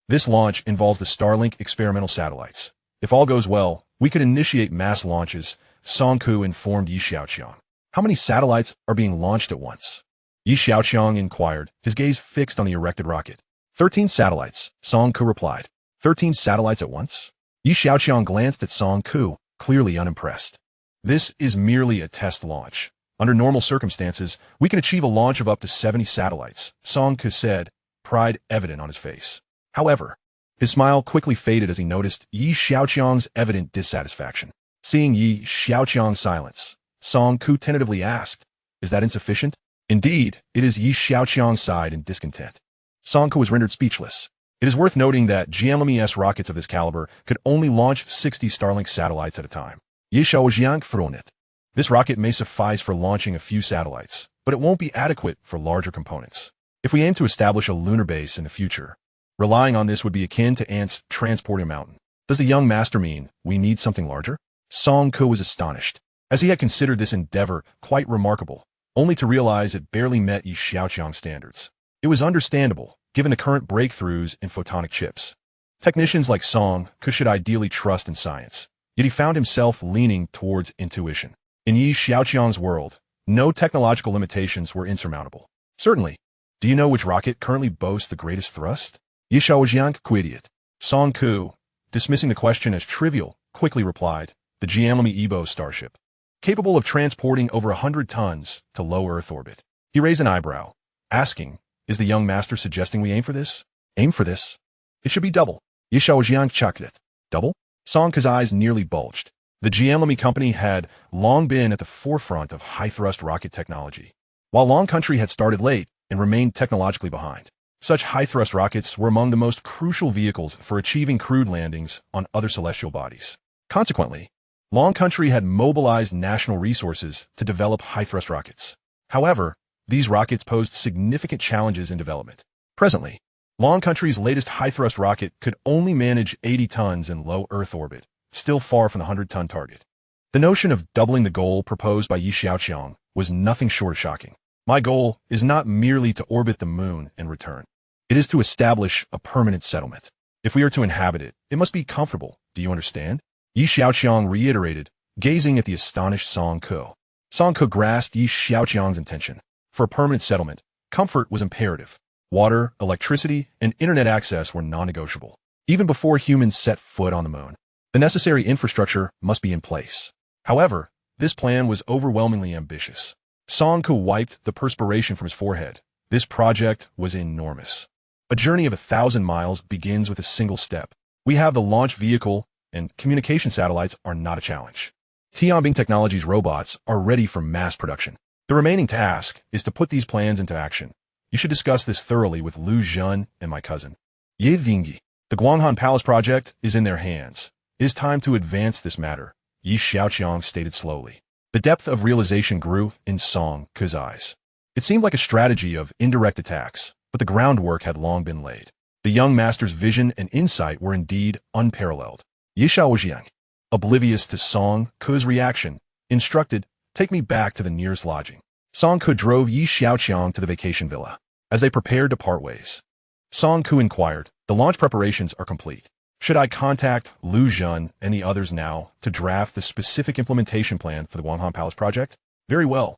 "This launch involves the Starlink experimental satellites. If all goes well, we could initiate mass launches," Song Ku informed Xiaoqiang. "How many satellites are being launched at once?" Xiaoqiang inquired, his gaze fixed on the erected rocket. 13 satellites, Song Ku replied. 13 satellites at once? Xiaoqiang glanced at Song Ku, clearly unimpressed. "This is merely a test launch. Under normal circumstances, we can achieve a launch of up to 70 satellites," Song Ku said, pride evident on his face. However, his smile quickly faded as he noticed Xiaoqiang's evident dissatisfaction. Seeing Xiaoqiang's silence, Song Ku tentatively asked, "Is that insufficient?" Indeed, it is. Xiaoqiang sighed in discontent. Song Ku was rendered speechless. It is worth noting that GMLMS rockets of this caliber could only launch 60 Starlink satellites at a time. Xiaoqiang frowned. This rocket may suffice for launching a few satellites, but it won't be adequate for larger components. If we aim to establish a lunar base in the future, relying on this would be akin to ants transporting a mountain. Does the young master mean we need something larger? Song Ku was astonished, as he had considered this endeavor quite remarkable, only to realize it barely met Xiaoqiang's standards. It was understandable, given the current breakthroughs in photonic chips. Technicians like Song Ku should ideally trust in science, yet he found himself leaning towards intuition. In Xiaoqiang's world, no technological limitations were insurmountable. Certainly. Do you know which rocket currently boasts the greatest thrust? Xiaoqiang quid. Song Ku, dismissing the question as trivial, quickly replied, "The GMLME Starship, capable of transporting over 100 tons to low Earth orbit." He raised an eyebrow, asking, "Is the young master suggesting we aim for this?" "Aim for this? It should be double." Xiaoqiang chuckled. "Double?" Song Ku's eyes nearly bulged. The GMLME company had long been at the forefront of high-thrust rocket technology, while Long Country had started late and remained technologically behind. Such high-thrust rockets were among the most crucial vehicles for achieving crewed landings on other celestial bodies. Consequently, Long Country had mobilized national resources to develop high-thrust rockets. However, these rockets posed significant challenges in development. Presently, Long Country's latest high-thrust rocket could only manage 80 tons in low Earth orbit, still far from the 100-ton target. The notion of doubling the goal proposed by Xiaoqiang was nothing short of shocking. "My goal is not merely to orbit the moon and return. It is to establish a permanent settlement. If we are to inhabit it, it must be comfortable. Do you understand?" Xiaoqiang reiterated, gazing at the astonished Song Ku. Song Ku grasped Xiaoqiang's intention. For a permanent settlement, comfort was imperative. Water, electricity, and internet access were non-negotiable. Even before humans set foot on the moon, the necessary infrastructure must be in place. However, this plan was overwhelmingly ambitious. Song Ku wiped the perspiration from his forehead. This project was enormous. A journey of 1,000 miles begins with a single step. We have the launch vehicle, and communication satellites are not a challenge. Tianbing Technologies robots are ready for mass production. The remaining task is to put these plans into action. You should discuss this thoroughly with Lu Zhen and my cousin, Ye Vingyi. The Guanghan Palace project is in their hands. It is time to advance this matter, Xiaoqiang stated slowly. The depth of realization grew in Song Ku's eyes. It seemed like a strategy of indirect attacks, but the groundwork had long been laid. The young master's vision and insight were indeed unparalleled. Xiaoqiang, oblivious to Song Ku's reaction, instructed, "Take me back to the nearest lodging." Song Ku drove Xiaoqiang to the vacation villa. As they prepared to part ways, Song Ku inquired, "The launch preparations are complete. Should I contact Lu Zhen and the others now to draft the specific implementation plan for the Guanghan Palace project? Very well.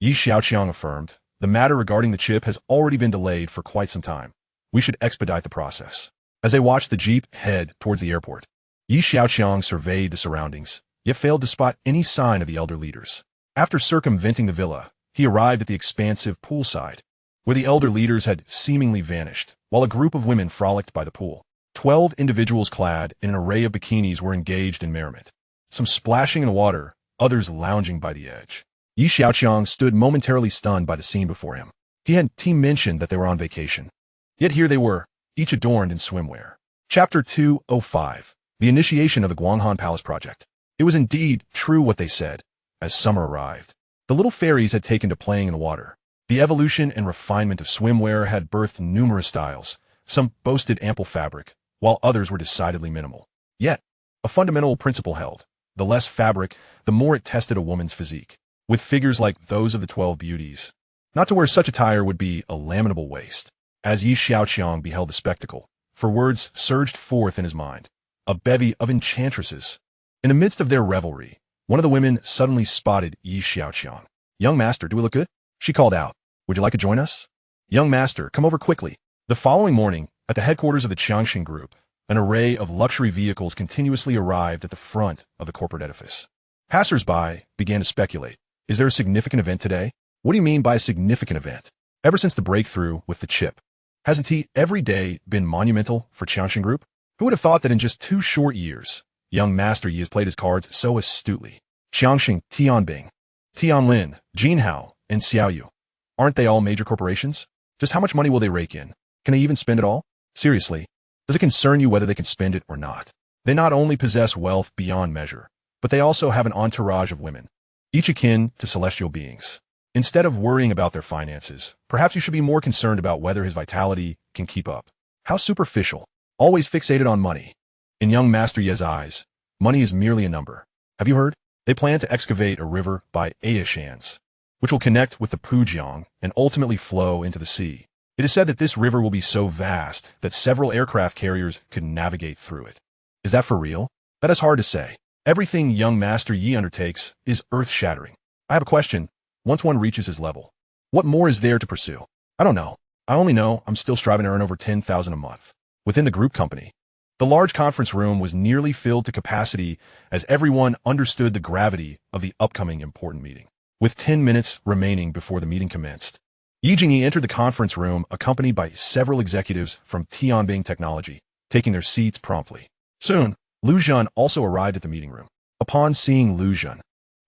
Xiaoqiang affirmed. The matter regarding the chip has already been delayed for quite some time. We should expedite the process. As they watched the jeep head towards the airport, Xiaoqiang surveyed the surroundings, yet failed to spot any sign of the elder leaders. After circumventing the villa, he arrived at the expansive poolside, where the elder leaders had seemingly vanished, while a group of women frolicked by the pool. 12 individuals clad in an array of bikinis were engaged in merriment, some splashing in the water, others lounging by the edge. Xiaoqiang stood momentarily stunned by the scene before him. He hadn't mentioned that they were on vacation. Yet here they were, each adorned in swimwear. Chapter 205. The initiation of the Guanghan Palace project. It was indeed true what they said. As summer arrived, the little fairies had taken to playing in the water. The evolution and refinement of swimwear had birthed numerous styles. Some boasted ample fabric, while others were decidedly minimal. Yet, a fundamental principle held. The less fabric, the more it tested a woman's physique. With figures like those of the 12 beauties, not to wear such attire would be a lamentable waste. As Xiaoqiang beheld the spectacle, for words surged forth in his mind. A bevy of enchantresses. In the midst of their revelry, one of the women suddenly spotted Xiaoqiang. "Young master, do we look good?" She called out. "Would you like to join us?" "Young master, come over quickly." The following morning, at the headquarters of the Xia Group, an array of luxury vehicles continuously arrived at the front of the corporate edifice. Passers-by began to speculate. Is there a significant event today? What do you mean by a significant event? Ever since the breakthrough with the chip, hasn't he every day been monumental for Xia Group? Who would have thought that in just 2 short years, young master Yi has played his cards so astutely? Xiangxing, Tianbing, Tianlin, Jinhao, and Xiaoyu. Aren't they all major corporations? Just how much money will they rake in? Can they even spend it all? Seriously, does it concern you whether they can spend it or not? They not only possess wealth beyond measure, but they also have an entourage of women, each akin to celestial beings. Instead of worrying about their finances, perhaps you should be more concerned about whether his vitality can keep up. How superficial. Always fixated on money. In young Master Ye's eyes, money is merely a number. Have you heard? They plan to excavate a river by Aishans, which will connect with the Pujiang and ultimately flow into the sea. It is said that this river will be so vast that several aircraft carriers could navigate through it. Is that for real? That is hard to say. Everything young Master Yi undertakes is earth-shattering. I have a question. Once one reaches his level, what more is there to pursue? I don't know. I only know I'm still striving to earn over 10,000 a month. Within the group company, the large conference room was nearly filled to capacity as everyone understood the gravity of the upcoming important meeting. With 10 minutes remaining before the meeting commenced, Yi Jingyi entered the conference room accompanied by several executives from Tianbing Technology, taking their seats promptly. Soon, Lu Zhen also arrived at the meeting room. Upon seeing Lu Zhen,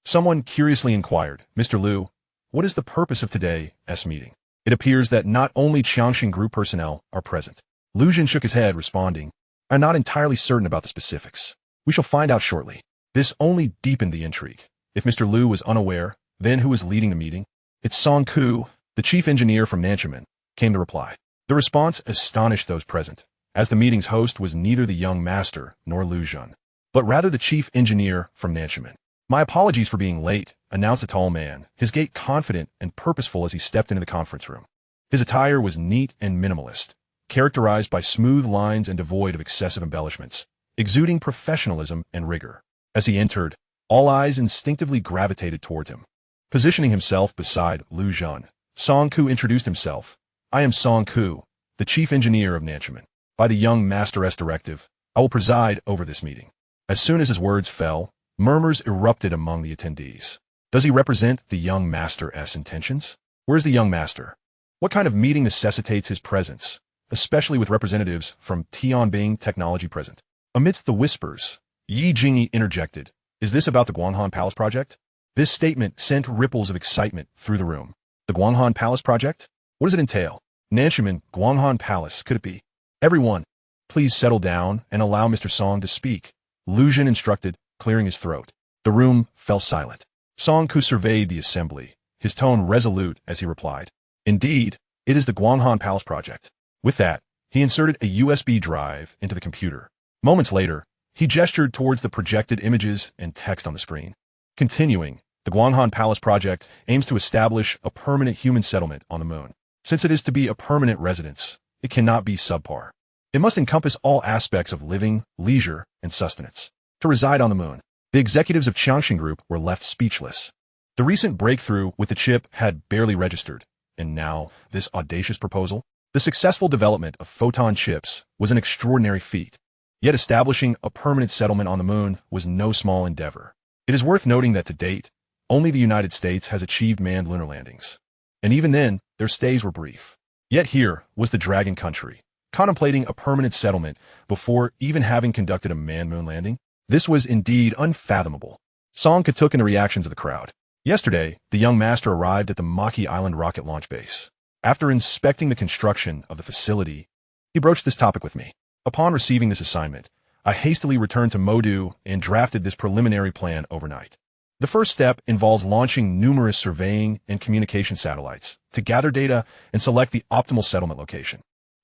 someone curiously inquired, "Mr. Lu, what is the purpose of today's meeting?" It appears that not only Xiangxing Group personnel are present. Lu Zhen shook his head, responding, "I'm not entirely certain about the specifics. We shall find out shortly." This only deepened the intrigue. If Mr. Lu was unaware, then who was leading the meeting? "It's Song Ku, the chief engineer from Nanchaman," came the reply. The response astonished those present, as the meeting's host was neither the young master nor Lu Zhen, but rather the chief engineer from Nanchaman. "My apologies for being late," announced a tall man, his gait confident and purposeful as he stepped into the conference room. His attire was neat and minimalist, characterized by smooth lines and devoid of excessive embellishments, exuding professionalism and rigor. As he entered, all eyes instinctively gravitated towards him. Positioning himself beside Lu Zhen, Song Ku introduced himself. "I am Song Ku, the chief engineer of Nanchaman. By the young master's directive, I will preside over this meeting." As soon as his words fell, murmurs erupted among the attendees. Does he represent the young master's intentions? Where is the young master? What kind of meeting necessitates his presence, especially with representatives from Tianbing Technology present? Amidst the whispers, Yi Jingyi interjected, "Is this about the Guanghan Palace project?" This statement sent ripples of excitement through the room. The Guanghan Palace project? What does it entail? Nanchaman, Guanghan Palace, could it be? "Everyone, please settle down and allow Mr. Song to speak," Lu Zhen instructed, clearing his throat. The room fell silent. Song Ku surveyed the assembly, his tone resolute as he replied, "Indeed, it is the Guanghan Palace project." With that, he inserted a USB drive into the computer. Moments later, he gestured towards the projected images and text on the screen. Continuing, the Guanghan Palace project aims to establish a permanent human settlement on the moon. Since it is to be a permanent residence, it cannot be subpar. It must encompass all aspects of living, leisure, and sustenance. To reside on the moon, the executives of Xia Group were left speechless. The recent breakthrough with the chip had barely registered, and now this audacious proposal? The successful development of photon chips was an extraordinary feat, yet establishing a permanent settlement on the moon was no small endeavor. It is worth noting that to date, only the United States has achieved manned lunar landings, and even then, their stays were brief. Yet here was the Dragon Country, contemplating a permanent settlement before even having conducted a manned moon landing. This was indeed unfathomable. Song took in the reactions of the crowd. Yesterday, the young master arrived at the Mach Island rocket launch base. After inspecting the construction of the facility, he broached this topic with me. Upon receiving this assignment, I hastily returned to Modu and drafted this preliminary plan overnight. The first step involves launching numerous surveying and communication satellites to gather data and select the optimal settlement location.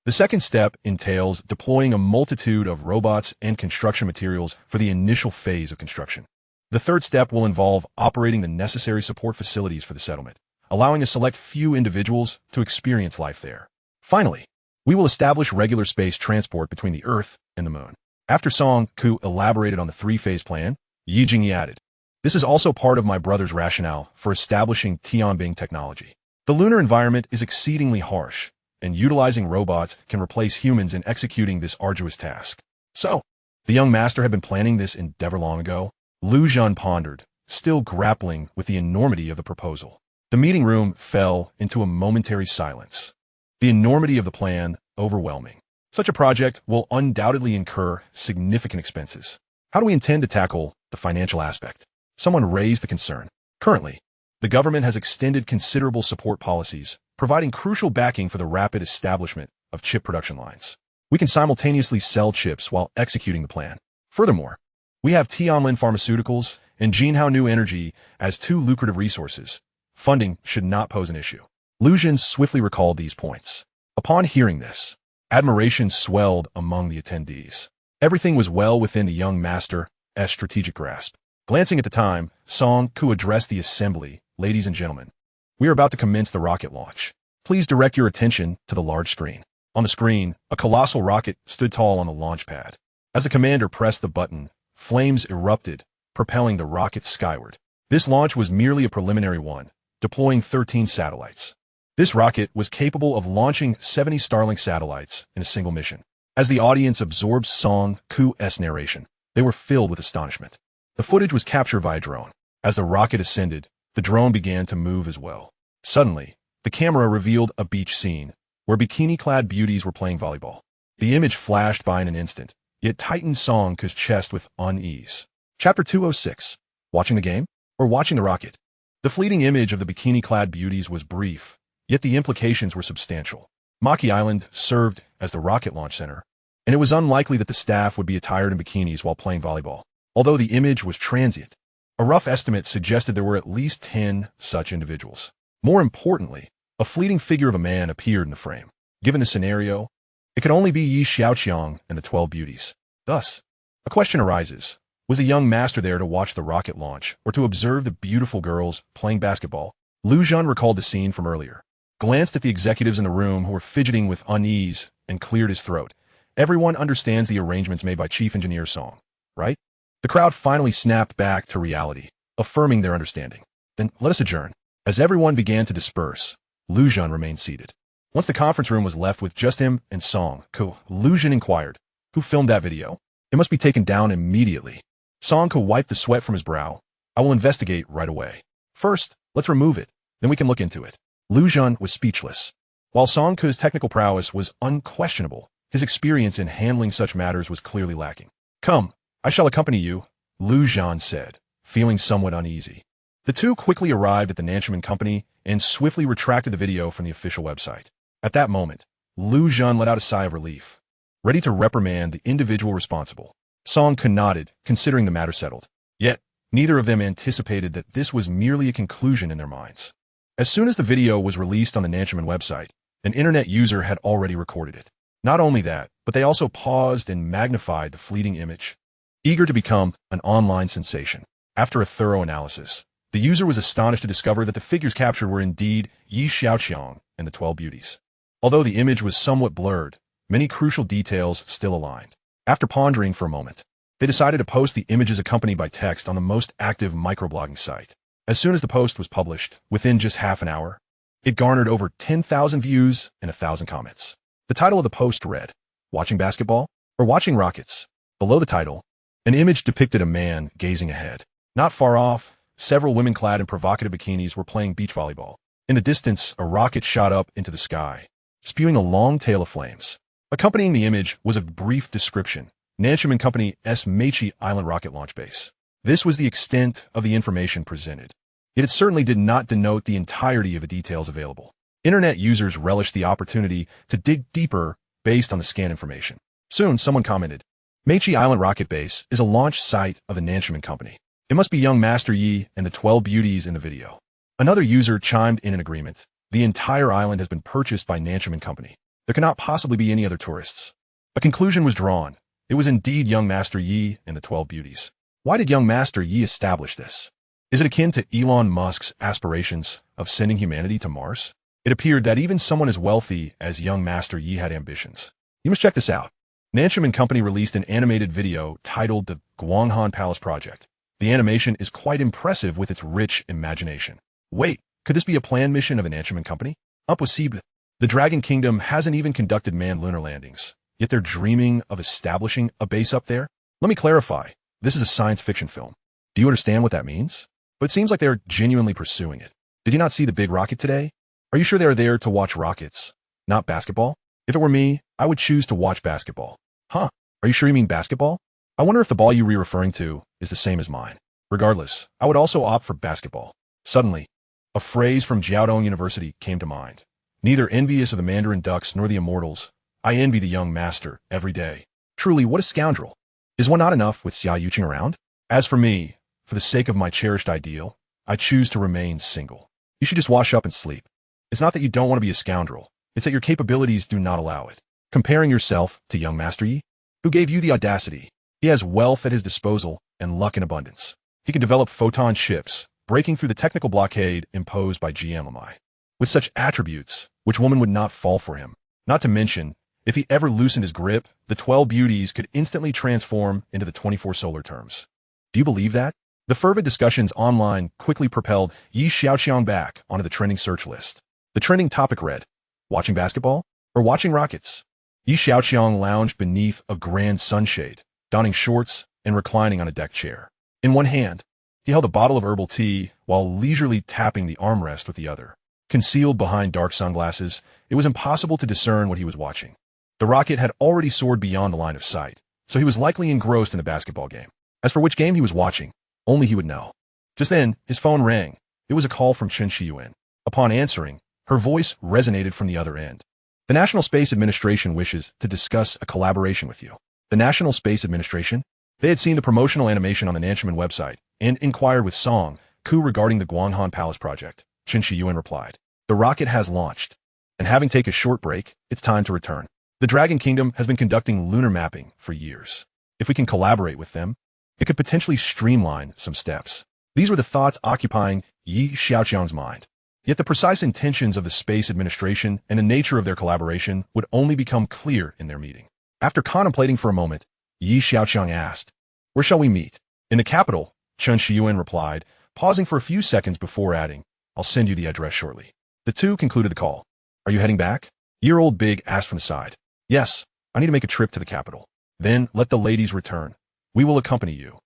The second step entails deploying a multitude of robots and construction materials for the initial phase of construction. The third step will involve operating the necessary support facilities for the settlement, allowing a select few individuals to experience life there. Finally, we will establish regular space transport between the Earth and the Moon. After Song Ku elaborated on the three-phase plan, Yi Jingyi added, "This is also part of my brother's rationale for establishing Tianbing technology. The lunar environment is exceedingly harsh, and utilizing robots can replace humans in executing this arduous task." So, the young master had been planning this endeavor long ago? Lu Zhan pondered, still grappling with the enormity of the proposal. The meeting room fell into a momentary silence. The enormity of the plan overwhelming. Such a project will undoubtedly incur significant expenses. How do we intend to tackle the financial aspect? Someone raised the concern. Currently, the government has extended considerable support policies, providing crucial backing for the rapid establishment of chip production lines. We can simultaneously sell chips while executing the plan. Furthermore, we have Tianlin Pharmaceuticals and Jinhao New Energy as two lucrative resources. Funding should not pose an issue. Lu Zhan swiftly recalled these points. Upon hearing this, admiration swelled among the attendees. Everything was well within the young master's strategic grasp. Glancing at the time, Song Ku addressed the assembly. "Ladies and gentlemen, we are about to commence the rocket launch. Please direct your attention to the large screen." On the screen, a colossal rocket stood tall on the launch pad. As the commander pressed the button, flames erupted, propelling the rocket skyward. This launch was merely a preliminary one, deploying 13 satellites. This rocket was capable of launching 70 Starlink satellites in a single mission. As the audience absorbed Song Ku's narration, they were filled with astonishment. The footage was captured via drone. As the rocket ascended, the drone began to move as well. Suddenly, the camera revealed a beach scene where bikini-clad beauties were playing volleyball. The image flashed by in an instant, yet tightened Song Ku's chest with unease. Chapter 206. Watching the game? Or watching the rocket? The fleeting image of the bikini-clad beauties was brief, yet the implications were substantial. Mach Island served as the rocket launch center, and it was unlikely that the staff would be attired in bikinis while playing volleyball. Although the image was transient, a rough estimate suggested there were at least 10 such individuals. More importantly, a fleeting figure of a man appeared in the frame. Given the scenario, it could only be Xiaoqiang and the 12 beauties. Thus, a question arises. Was the young master there to watch the rocket launch, or to observe the beautiful girls playing basketball? Lu Zhan recalled the scene from earlier, glanced at the executives in the room who were fidgeting with unease, and cleared his throat. Everyone understands the arrangements made by Chief Engineer Song, right? The crowd finally snapped back to reality, affirming their understanding. Then let us adjourn. As everyone began to disperse, Lu Zhan remained seated. Once the conference room was left with just him and Song Ku, Lu Zhan inquired, "Who filmed that video? It must be taken down immediately." Song Ku wiped the sweat from his brow. "I will investigate right away. First, let's remove it, then we can look into it." Lu Zhan was speechless. While Song Ku's technical prowess was unquestionable, his experience in handling such matters was clearly lacking. "Come, I shall accompany you," Lu Zhan said, feeling somewhat uneasy. The two quickly arrived at the Nanchaman company and swiftly retracted the video from the official website. At that moment, Lu Zhan let out a sigh of relief, ready to reprimand the individual responsible. Song Ku nodded, considering the matter settled. Yet, neither of them anticipated that this was merely a conclusion in their minds. As soon as the video was released on the Nanchaman website, an internet user had already recorded it. Not only that, but they also paused and magnified the fleeting image, eager to become an online sensation. After a thorough analysis, the user was astonished to discover that the figures captured were indeed Xiaoqiang and the 12 beauties. Although the image was somewhat blurred, many crucial details still aligned. After pondering for a moment, they decided to post the images accompanied by text on the most active microblogging site. As soon as the post was published, within just half an hour, it garnered over 10,000 views and 1,000 comments. The title of the post read, "Watching basketball or watching rockets?" Below the title, an image depicted a man gazing ahead. Not far off, several women clad in provocative bikinis were playing beach volleyball. In the distance, a rocket shot up into the sky, spewing a long tail of flames. Accompanying the image was a brief description, Nancham & Company's Mechi Island rocket launch base. This was the extent of the information presented. Yet it certainly did not denote the entirety of the details available. Internet users relished the opportunity to dig deeper based on the scanned information. Soon, someone commented, "Mechi Island rocket base is a launch site of the Nancham & Company. It must be young Master Yi and the 12 beauties in the video." Another user chimed in agreement. "The entire island has been purchased by Nancham & Company. There cannot possibly be any other tourists." A conclusion was drawn. It was indeed young Master Yi and the 12 beauties. Why did young Master Yi establish this? Is it akin to Elon Musk's aspirations of sending humanity to Mars? It appeared that even someone as wealthy as young Master Yi had ambitions. You must check this out. Nancham & Company released an animated video titled The Guanghan Palace Project. The animation is quite impressive with its rich imagination. Wait, could this be a planned mission of the Nancham & Company? Impossible. The Dragon Kingdom hasn't even conducted manned lunar landings, yet they're dreaming of establishing a base up there? Let me clarify. This is a science fiction film. Do you understand what that means? But it seems like they're genuinely pursuing it. Did you not see the big rocket today? Are you sure they are there to watch rockets, not basketball? If it were me, I would choose to watch basketball. Huh? Are you sure you mean basketball? I wonder if the ball you were referring to is the same as mine. Regardless, I would also opt for basketball. Suddenly, a phrase from Xiaoqiang University came to mind. Neither envious of the Mandarin ducks nor the immortals, I envy the young master every day. Truly, what a scoundrel. Is one not enough with Xiaoqiang around? As for me, for the sake of my cherished ideal, I choose to remain single. You should just wash up and sleep. It's not that you don't want to be a scoundrel. It's that your capabilities do not allow it. Comparing yourself to young Master Yi? Who gave you the audacity? He has wealth at his disposal and luck in abundance. He can develop photon ships, breaking through the technical blockade imposed by GMMI. With such attributes, which woman would not fall for him? Not to mention, if he ever loosened his grip, the 12 beauties could instantly transform into the 24 solar terms. Do you believe that? The fervid discussions online quickly propelled Yi Xiaoqiang back onto the trending search list. The trending topic read, "Watching basketball or watching rockets?" Yi Xiaoqiang lounged beneath a grand sunshade, donning shorts and reclining on a deck chair. In one hand, he held a bottle of herbal tea while leisurely tapping the armrest with the other. Concealed behind dark sunglasses, it was impossible to discern what he was watching. The rocket had already soared beyond the line of sight, so he was likely engrossed in the basketball game. As for which game he was watching, only he would know. Just then, his phone rang. It was a call from Chen Xiyuan. Upon answering, her voice resonated from the other end. "The National Space Administration wishes to discuss a collaboration with you." The National Space Administration? They had seen the promotional animation on the Nancham website and inquired with Song Ku regarding the Guanghan Palace project. Chen Xiyuan replied, "The rocket has launched, and having taken a short break, it's time to return. The Dragon Kingdom has been conducting lunar mapping for years. If we can collaborate with them, it could potentially streamline some steps." These were the thoughts occupying Yi Xiaoqiang's mind. Yet the precise intentions of the Space Administration and the nature of their collaboration would only become clear in their meeting. After contemplating for a moment, Yi Xiaoqiang asked, "Where shall we meet?" "In the capital," Chen Xiyuan replied, pausing for a few seconds before adding, "I'll send you the address shortly." The two concluded the call. "Are you heading back?" Year-old Big asked from the side. "Yes, I need to make a trip to the capital. Then let the ladies return. We will accompany you."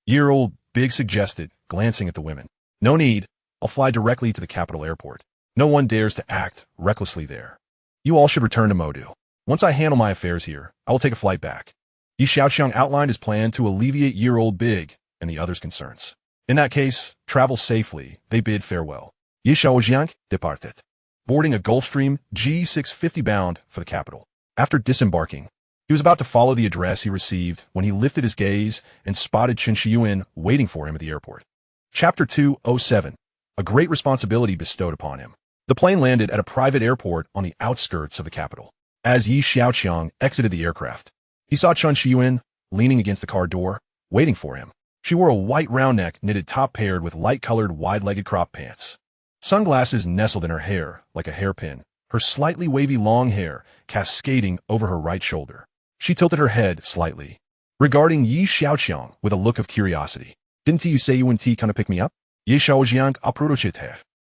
Year-old Big suggested, glancing at the women. "No need. I'll fly directly to the capital airport. No one dares to act recklessly there. You all should return to Modu. Once I handle my affairs here, I will take a flight back." Yi Xiaoqiang outlined his plan to alleviate Year-old Big and the others' concerns. In that case, travel safely, they bid farewell. Yi Xiaoqiang departed, boarding a Gulfstream G650 bound for the capital. After disembarking, he was about to follow the address he received when he lifted his gaze and spotted Chen Xiyuan waiting for him at the airport. Chapter 207. A great responsibility bestowed upon him. The plane landed at a private airport on the outskirts of the capital. As Yi Xiaoqiang exited the aircraft, he saw Chen Xiyuan leaning against the car door, waiting for him. She wore a white round-neck knitted top paired with light-colored wide-legged crop pants. Sunglasses nestled in her hair like a hairpin. her slightly wavy long hair cascading over her right shoulder. She tilted her head slightly, regarding Xiaoqiang with a look of curiosity. Didn't you say you and T kind of pick me up? Xiaoqiang approached,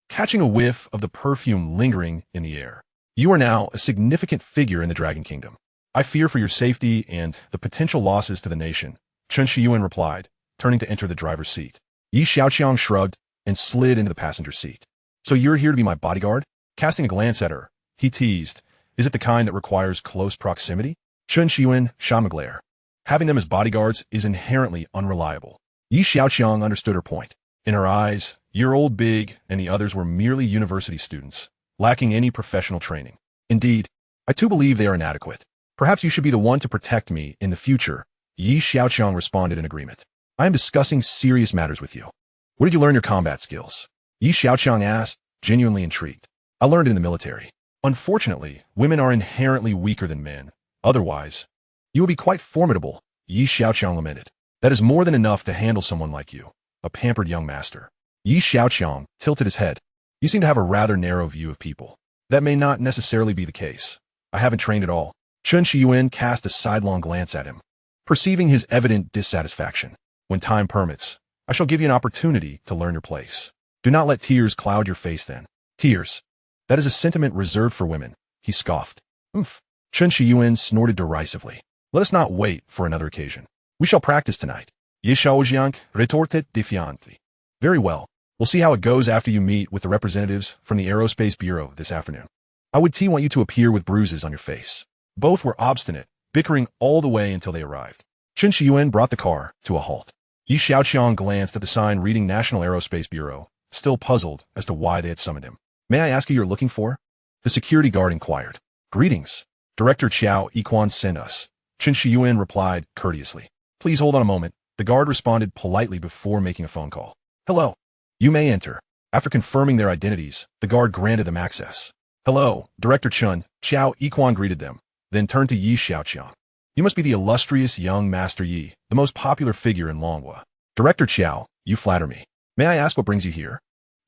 catching a whiff of the perfume lingering in the air. You are now a significant figure in the Dragon Kingdom. I fear for your safety and the potential losses to the nation, Chen Shiyuan replied, turning to enter the driver's seat. Xiaoqiang shrugged and slid into the passenger seat. So you're here to be my bodyguard? Casting a glance at her, he teased. Is it the kind that requires close proximity? Chen Shiyuan shot him a glare. Having them as bodyguards is inherently unreliable. Xiaoqiang understood her point. In her eyes, you're old big and the others were merely university students, lacking any professional training. Indeed, I too believe they are inadequate. Perhaps you should be the one to protect me in the future, Xiaoqiang responded in agreement. I am discussing serious matters with you. Where did you learn your combat skills? Xiaoqiang asked, genuinely intrigued. I learned it in the military. Unfortunately, women are inherently weaker than men. Otherwise, you will be quite formidable, Xiaoqiang lamented. That is more than enough to handle someone like you, a pampered young master. Xiaoqiang tilted his head. You seem to have a rather narrow view of people. That may not necessarily be the case. I haven't trained at all. Chen Shiyuan cast a sidelong glance at him, perceiving his evident dissatisfaction. When time permits, I shall give you an opportunity to learn your place. Do not let tears cloud your face then. Tears. That is a sentiment reserved for women, he scoffed. Oomph. Chen Shiyuan snorted derisively. Let us not wait for another occasion. We shall practice tonight. Xiaoqiang retorted defiantly. Very well. We'll see how it goes after you meet with the representatives from the Aerospace Bureau this afternoon. I would want you to appear with bruises on your face. Both were obstinate, bickering all the way until they arrived. Chen Shiyuan brought the car to a halt. Xiaoqiang glanced at the sign reading National Aerospace Bureau, still puzzled as to why they had summoned him. May I ask who you're looking for? The security guard inquired. Greetings. Director Xiaoqiang sent us. Chen Shiyuan replied courteously. Please hold on a moment. The guard responded politely before making a phone call. Hello. You may enter. After confirming their identities, the guard granted them access. Hello, Director Chen. Xiaoqiang greeted them, then turned to Xiaoqiang. You must be the illustrious young Master Yi, the most popular figure in Longhua. Director Xiao, you flatter me. May I ask what brings you here?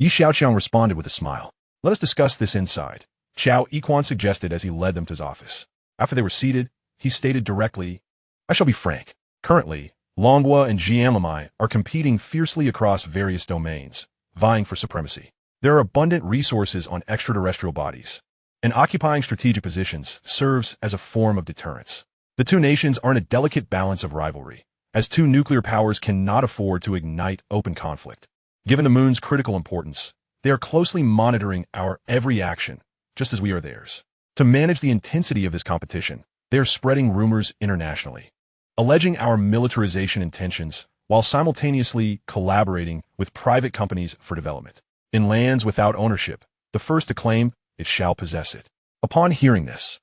Xiaoqiang responded with a smile. Let us discuss this inside, Xiaoqiang suggested as he led them to his office. After they were seated, he stated directly, I shall be frank. Currently, Longhua and Jianlamai are competing fiercely across various domains, vying for supremacy. There are abundant resources on extraterrestrial bodies, and occupying strategic positions serves as a form of deterrence. The two nations are in a delicate balance of rivalry, as two nuclear powers cannot afford to ignite open conflict. Given the moon's critical importance, they are closely monitoring our every action, just as we are theirs. To manage the intensity of this competition, they are spreading rumors internationally, alleging our militarization intentions while simultaneously collaborating with private companies for development. In lands without ownership, the first to claim it shall possess it. Upon hearing this,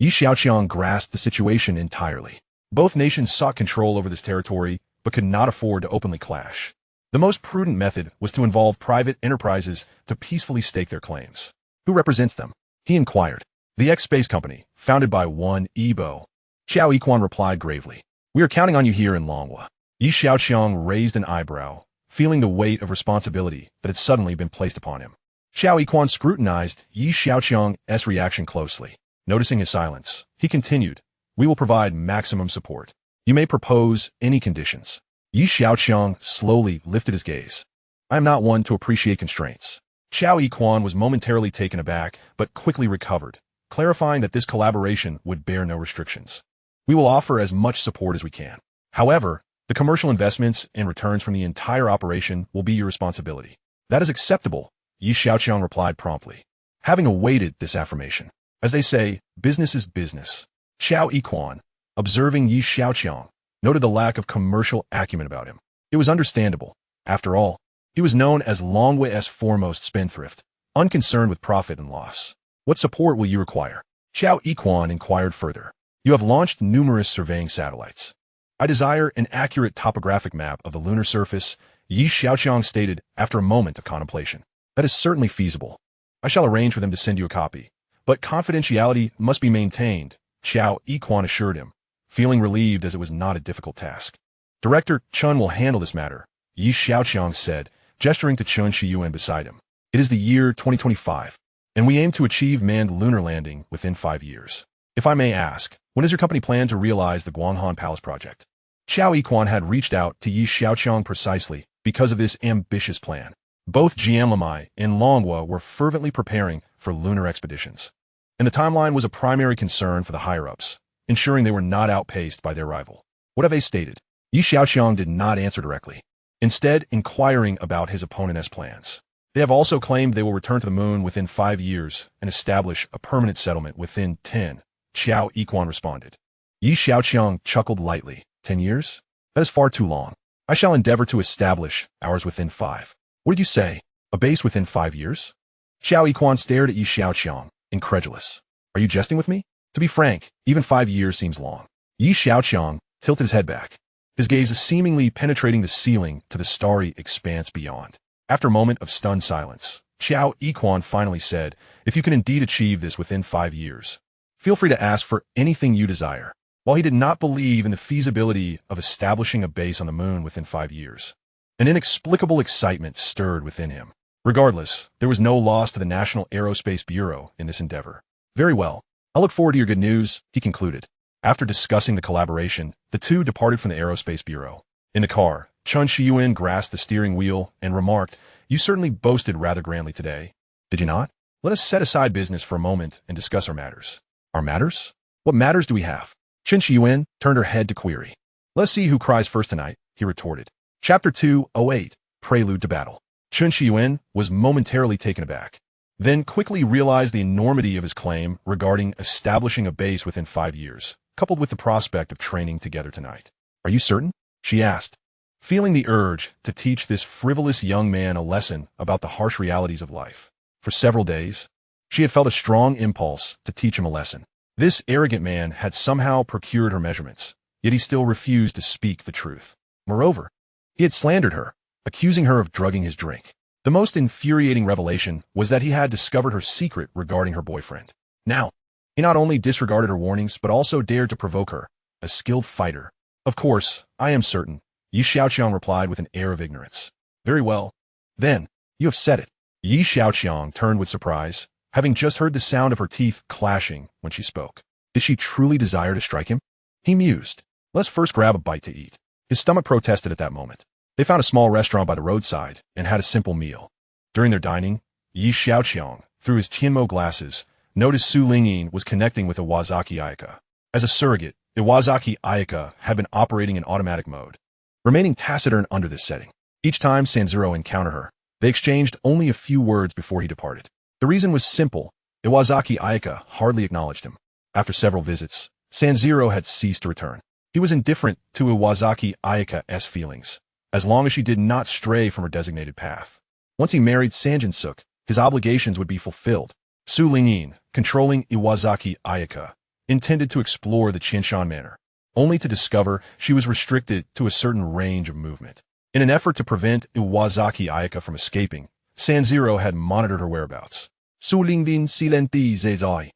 Xiaoqiang grasped the situation entirely. Both nations sought control over this territory, but could not afford to openly clash. The most prudent method was to involve private enterprises to peacefully stake their claims. Who represents them? He inquired. The X-Space Company, founded by one Yibo. Xiaoqiang replied gravely. We are counting on you here in Longhua. Xiaoqiang raised an eyebrow, feeling the weight of responsibility that had suddenly been placed upon him. Xiaoqiang scrutinized Xiaoqiang's reaction closely. Noticing his silence, he continued, we will provide maximum support. You may propose any conditions. Xiaoqiang slowly lifted his gaze. I am not one to appreciate constraints. Xiaoqiang was momentarily taken aback, but quickly recovered, clarifying that this collaboration would bear no restrictions. We will offer as much support as we can. However, the commercial investments and returns from the entire operation will be your responsibility. That is acceptable, Xiaoqiang replied promptly, having awaited this affirmation. As they say, business is business. Xiaoqiang, observing Xiaoqiang, noted the lack of commercial acumen about him. It was understandable. After all, he was known as Longhua's foremost spendthrift, unconcerned with profit and loss. What support will you require? Xiaoqiang inquired further. You have launched numerous surveying satellites. I desire an accurate topographic map of the lunar surface, Xiaoqiang stated after a moment of contemplation. That is certainly feasible. I shall arrange for them to send you a copy. But confidentiality must be maintained, Xiaoqiang assured him, feeling relieved as it was not a difficult task. Director Chen will handle this matter, Xiaoqiang said, gesturing to Chen Shiyuan beside him. It is the year 2025. and we aim to achieve manned lunar landing within 5 years. If I may ask, when does your company plan to realize the Guanghan Palace project? Xiaoqiang had reached out to Xiaoqiang precisely because of this ambitious plan. Both Jianlamai and Longhua were fervently preparing for lunar expeditions, and the timeline was a primary concern for the higher-ups, ensuring they were not outpaced by their rival. What have they stated? Xiaoqiang did not answer directly, instead inquiring about his opponent's plans. They have also claimed they will return to the moon within 5 years and establish a permanent settlement within 10. Xiaoqiang responded. Xiaoqiang chuckled lightly. 10 years? That is far too long. I shall endeavor to establish ours within 5. What did you say? A base within 5 years? Xiaoqiang stared at Xiaoqiang, incredulous. Are you jesting with me? To be frank, even 5 years seems long. Xiaoqiang tilted his head back, his gaze seemingly penetrating the ceiling to the starry expanse beyond. After a moment of stunned silence, Xiaoqiang finally said, if you can indeed achieve this within 5 years, feel free to ask for anything you desire. While he did not believe in the feasibility of establishing a base on the moon within 5 years, an inexplicable excitement stirred within him. Regardless, there was no loss to the National Aerospace Bureau in this endeavor. Very well. I'll look forward to your good news, he concluded. After discussing the collaboration, the two departed from the Aerospace Bureau. In the car, Chen Shiyuan grasped the steering wheel and remarked, you certainly boasted rather grandly today. Did you not? Let us set aside business for a moment and discuss our matters. Our matters? What matters do we have? Chen Shiyuan turned her head to query. Let's see who cries first tonight, he retorted. Chapter 208, Prelude to Battle. Chen Shiyuan was momentarily taken aback, then quickly realized the enormity of his claim regarding establishing a base within 5 years, coupled with the prospect of training together tonight. Are you certain? She asked, feeling the urge to teach this frivolous young man a lesson about the harsh realities of life. For several days, she had felt a strong impulse to teach him a lesson. This arrogant man had somehow procured her measurements, yet he still refused to speak the truth. Moreover, he had slandered her, accusing her of drugging his drink. The most infuriating revelation was that he had discovered her secret regarding her boyfriend. Now, he not only disregarded her warnings, but also dared to provoke her, a skilled fighter. Of course, I am certain, Xiaoqiang replied with an air of ignorance. Very well. Then, you have said it. Xiaoqiang turned with surprise, having just heard the sound of her teeth clashing when she spoke. Did she truly desire to strike him? He mused. Let's first grab a bite to eat. His stomach protested at that moment. They found a small restaurant by the roadside and had a simple meal. During their dining, Xiaoqiang, through his Tianmo glasses, noticed Su Lingyin was connecting with Iwasaki Ayaka. As a surrogate, Iwasaki Ayaka had been operating in automatic mode, remaining taciturn under this setting. Each time Sanzuro encountered her, they exchanged only a few words before he departed. The reason was simple. Iwasaki Ayaka hardly acknowledged him. After several visits, Sanzuro had ceased to return. He was indifferent to Iwasaki Ayaka's feelings, as long as she did not stray from her designated path. Once he married Sanjin-suk, his obligations would be fulfilled. Su Lingyin, controlling Iwasaki Ayaka, intended to explore the Qinshan manor, only to discover she was restricted to a certain range of movement. In an effort to prevent Iwasaki Ayaka from escaping, Sanzuro had monitored her whereabouts. Su Lingyin silenti zezai.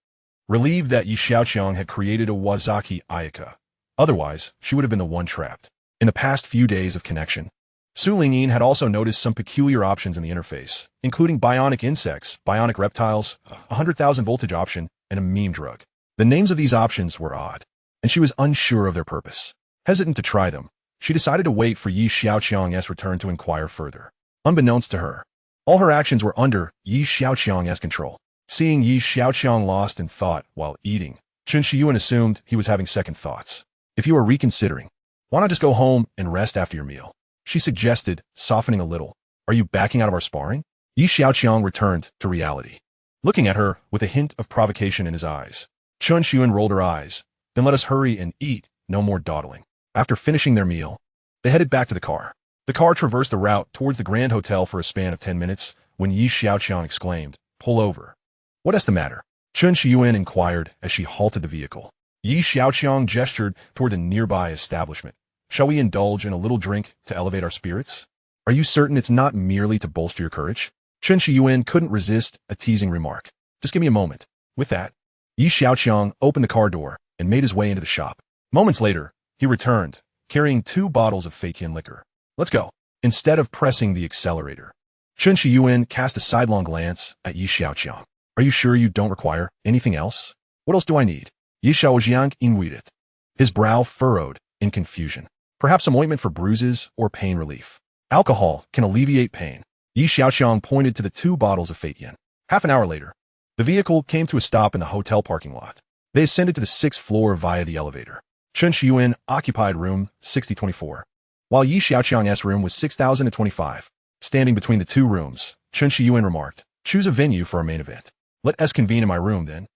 Relieved that Xiaoqiang had created Iwasaki Ayaka. Otherwise, she would have been the one trapped. In the past few days of connection, Su Lingyin had also noticed some peculiar options in the interface, including bionic insects, bionic reptiles, a 100,000 voltage option, and a meme drug. The names of these options were odd, and she was unsure of their purpose. Hesitant to try them, she decided to wait for Xiaoqiang's return to inquire further. Unbeknownst to her, all her actions were under Xiaoqiang's control. Seeing Xiaoqiang lost in thought while eating, Chen Shiyuan assumed he was having second thoughts. If you are reconsidering, why not just go home and rest after your meal? She suggested, softening a little. Are you backing out of our sparring? Xiaoqiang returned to reality, looking at her with a hint of provocation in his eyes. Chen Shiyuan rolled her eyes. Then let us hurry and eat, no more dawdling. After finishing their meal, they headed back to the car. The car traversed the route towards the Grand Hotel for a span of 10 minutes when Xiaoqiang exclaimed, pull over. What is the matter? Chen Shiyuan inquired as she halted the vehicle. Xiaoqiang gestured toward the nearby establishment. Shall we indulge in a little drink to elevate our spirits? Are you certain it's not merely to bolster your courage? Chen Shiyuan couldn't resist a teasing remark. Just give me a moment. With that, Xiaoqiang opened the car door and made his way into the shop. Moments later, he returned, carrying 2 bottles of Feiqian liquor. Let's go. Instead of pressing the accelerator, Chen Shiyuan cast a sidelong glance at Xiaoqiang. Are you sure you don't require anything else? What else do I need? Xiaoqiang inquired, his brow furrowed in confusion. Perhaps some ointment for bruises or pain relief. Alcohol can alleviate pain. Xiaoqiang pointed to the 2 bottles of Fate Yin. Half an hour later, the vehicle came to a stop in the hotel parking lot. They ascended to the 6th floor via the elevator. Chen Shiyuan occupied room 6024, while Xiaoqiang's room was 6025. Standing between the 2 rooms, Chen Shiyuan remarked, "Choose a venue for our main event. Let us convene in my room then.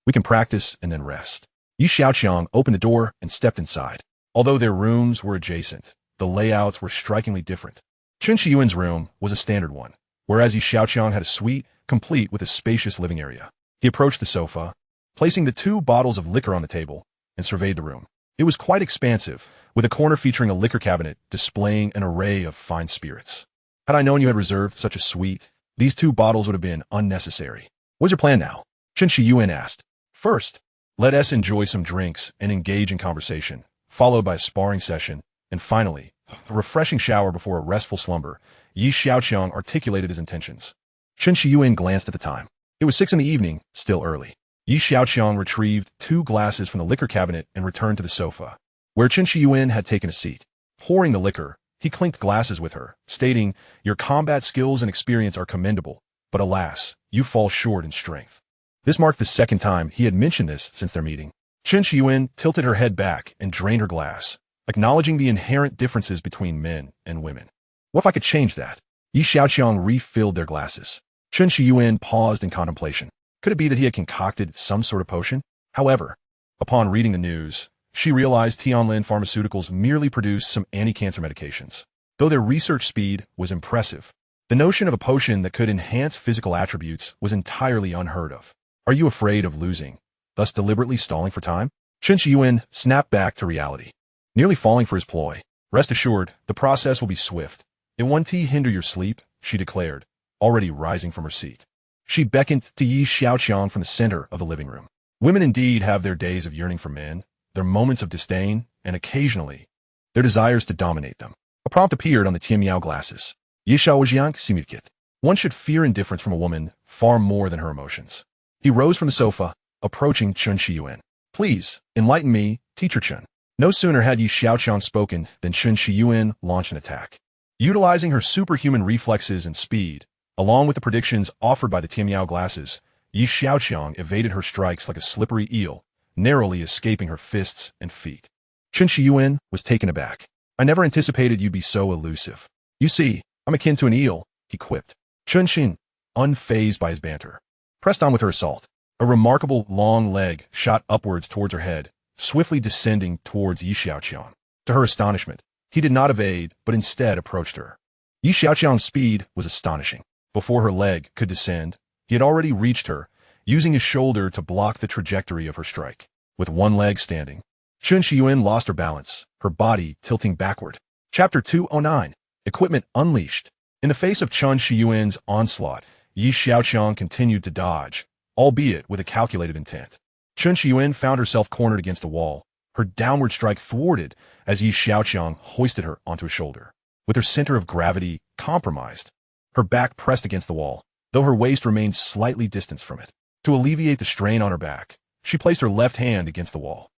We can practice and then rest." Xiaoqiang opened the door and stepped inside. Although their rooms were adjacent, the layouts were strikingly different. Chen Shiyuan's room was a standard one, whereas Xiaoqiang had a suite complete with a spacious living area. He approached the sofa, placing the 2 bottles of liquor on the table, and surveyed the room. It was quite expansive, with a corner featuring a liquor cabinet displaying an array of fine spirits. Had I known you had reserved such a suite, these 2 bottles would have been unnecessary. What's your plan now? Chen Shiyuan asked. First, let us enjoy some drinks and engage in conversation, followed by a sparring session, and finally, a refreshing shower before a restful slumber. Xiaoqiang articulated his intentions. Chen Shiyuan glanced at the time. It was 6 in the evening, still early. Xiaoqiang retrieved 2 glasses from the liquor cabinet and returned to the sofa, where Chen Shiyuan had taken a seat. Pouring the liquor, he clinked glasses with her, stating, "Your combat skills and experience are commendable, but alas, you fall short in strength." This marked the 2nd time he had mentioned this since their meeting. Chen Shiyuan tilted her head back and drained her glass, acknowledging the inherent differences between men and women. What if I could change that? Xiaoqiang refilled their glasses. Chen Shiyuan paused in contemplation. Could it be that he had concocted some sort of potion? However, upon reading the news, she realized Tianlin Pharmaceuticals merely produced some anti-cancer medications. Though their research speed was impressive, the notion of a potion that could enhance physical attributes was entirely unheard of. Are you afraid of losing, thus deliberately stalling for time? Chen Shiyuan snapped back to reality, nearly falling for his ploy. Rest assured, the process will be swift. It won't hinder your sleep, she declared, already rising from her seat. She beckoned to Xiaoqiang from the center of the living room. Women indeed have their days of yearning for men, their moments of disdain, and occasionally, their desires to dominate them. A prompt appeared on the Tianmiao glasses. Xiaoqiang simulkit. One should fear indifference from a woman far more than her emotions. He rose from the sofa, approaching Chen Shiyuan. Please, enlighten me, Teacher Chen. No sooner had Xiaoqiang spoken than Chen Shiyuan launched an attack. Utilizing her superhuman reflexes and speed, along with the predictions offered by the Tianmiao glasses, Xiaoqiang evaded her strikes like a slippery eel, narrowly escaping her fists and feet. Chen Shiyuan was taken aback. I never anticipated you'd be so elusive. You see, I'm akin to an eel, he quipped. Chen Xin, unfazed by his banter, pressed on with her assault. A remarkable long leg shot upwards towards her head, swiftly descending towards Xiaoqiang. To her astonishment, he did not evade, but instead approached her. Xiaoqiang's speed was astonishing. Before her leg could descend, he had already reached her, using his shoulder to block the trajectory of her strike. With one leg standing, Chen Shiyuan lost her balance, her body tilting backward. Chapter 209, Equipment Unleashed. In the face of Chen Shiyuan's onslaught, Xiaoqiang continued to dodge, albeit with a calculated intent. Chen Shiyuan found herself cornered against a wall, her downward strike thwarted as Xiaoqiang hoisted her onto his shoulder. With her center of gravity compromised, her back pressed against the wall, though her waist remained slightly distanced from it. To alleviate the strain on her back, she placed her left hand against the wall.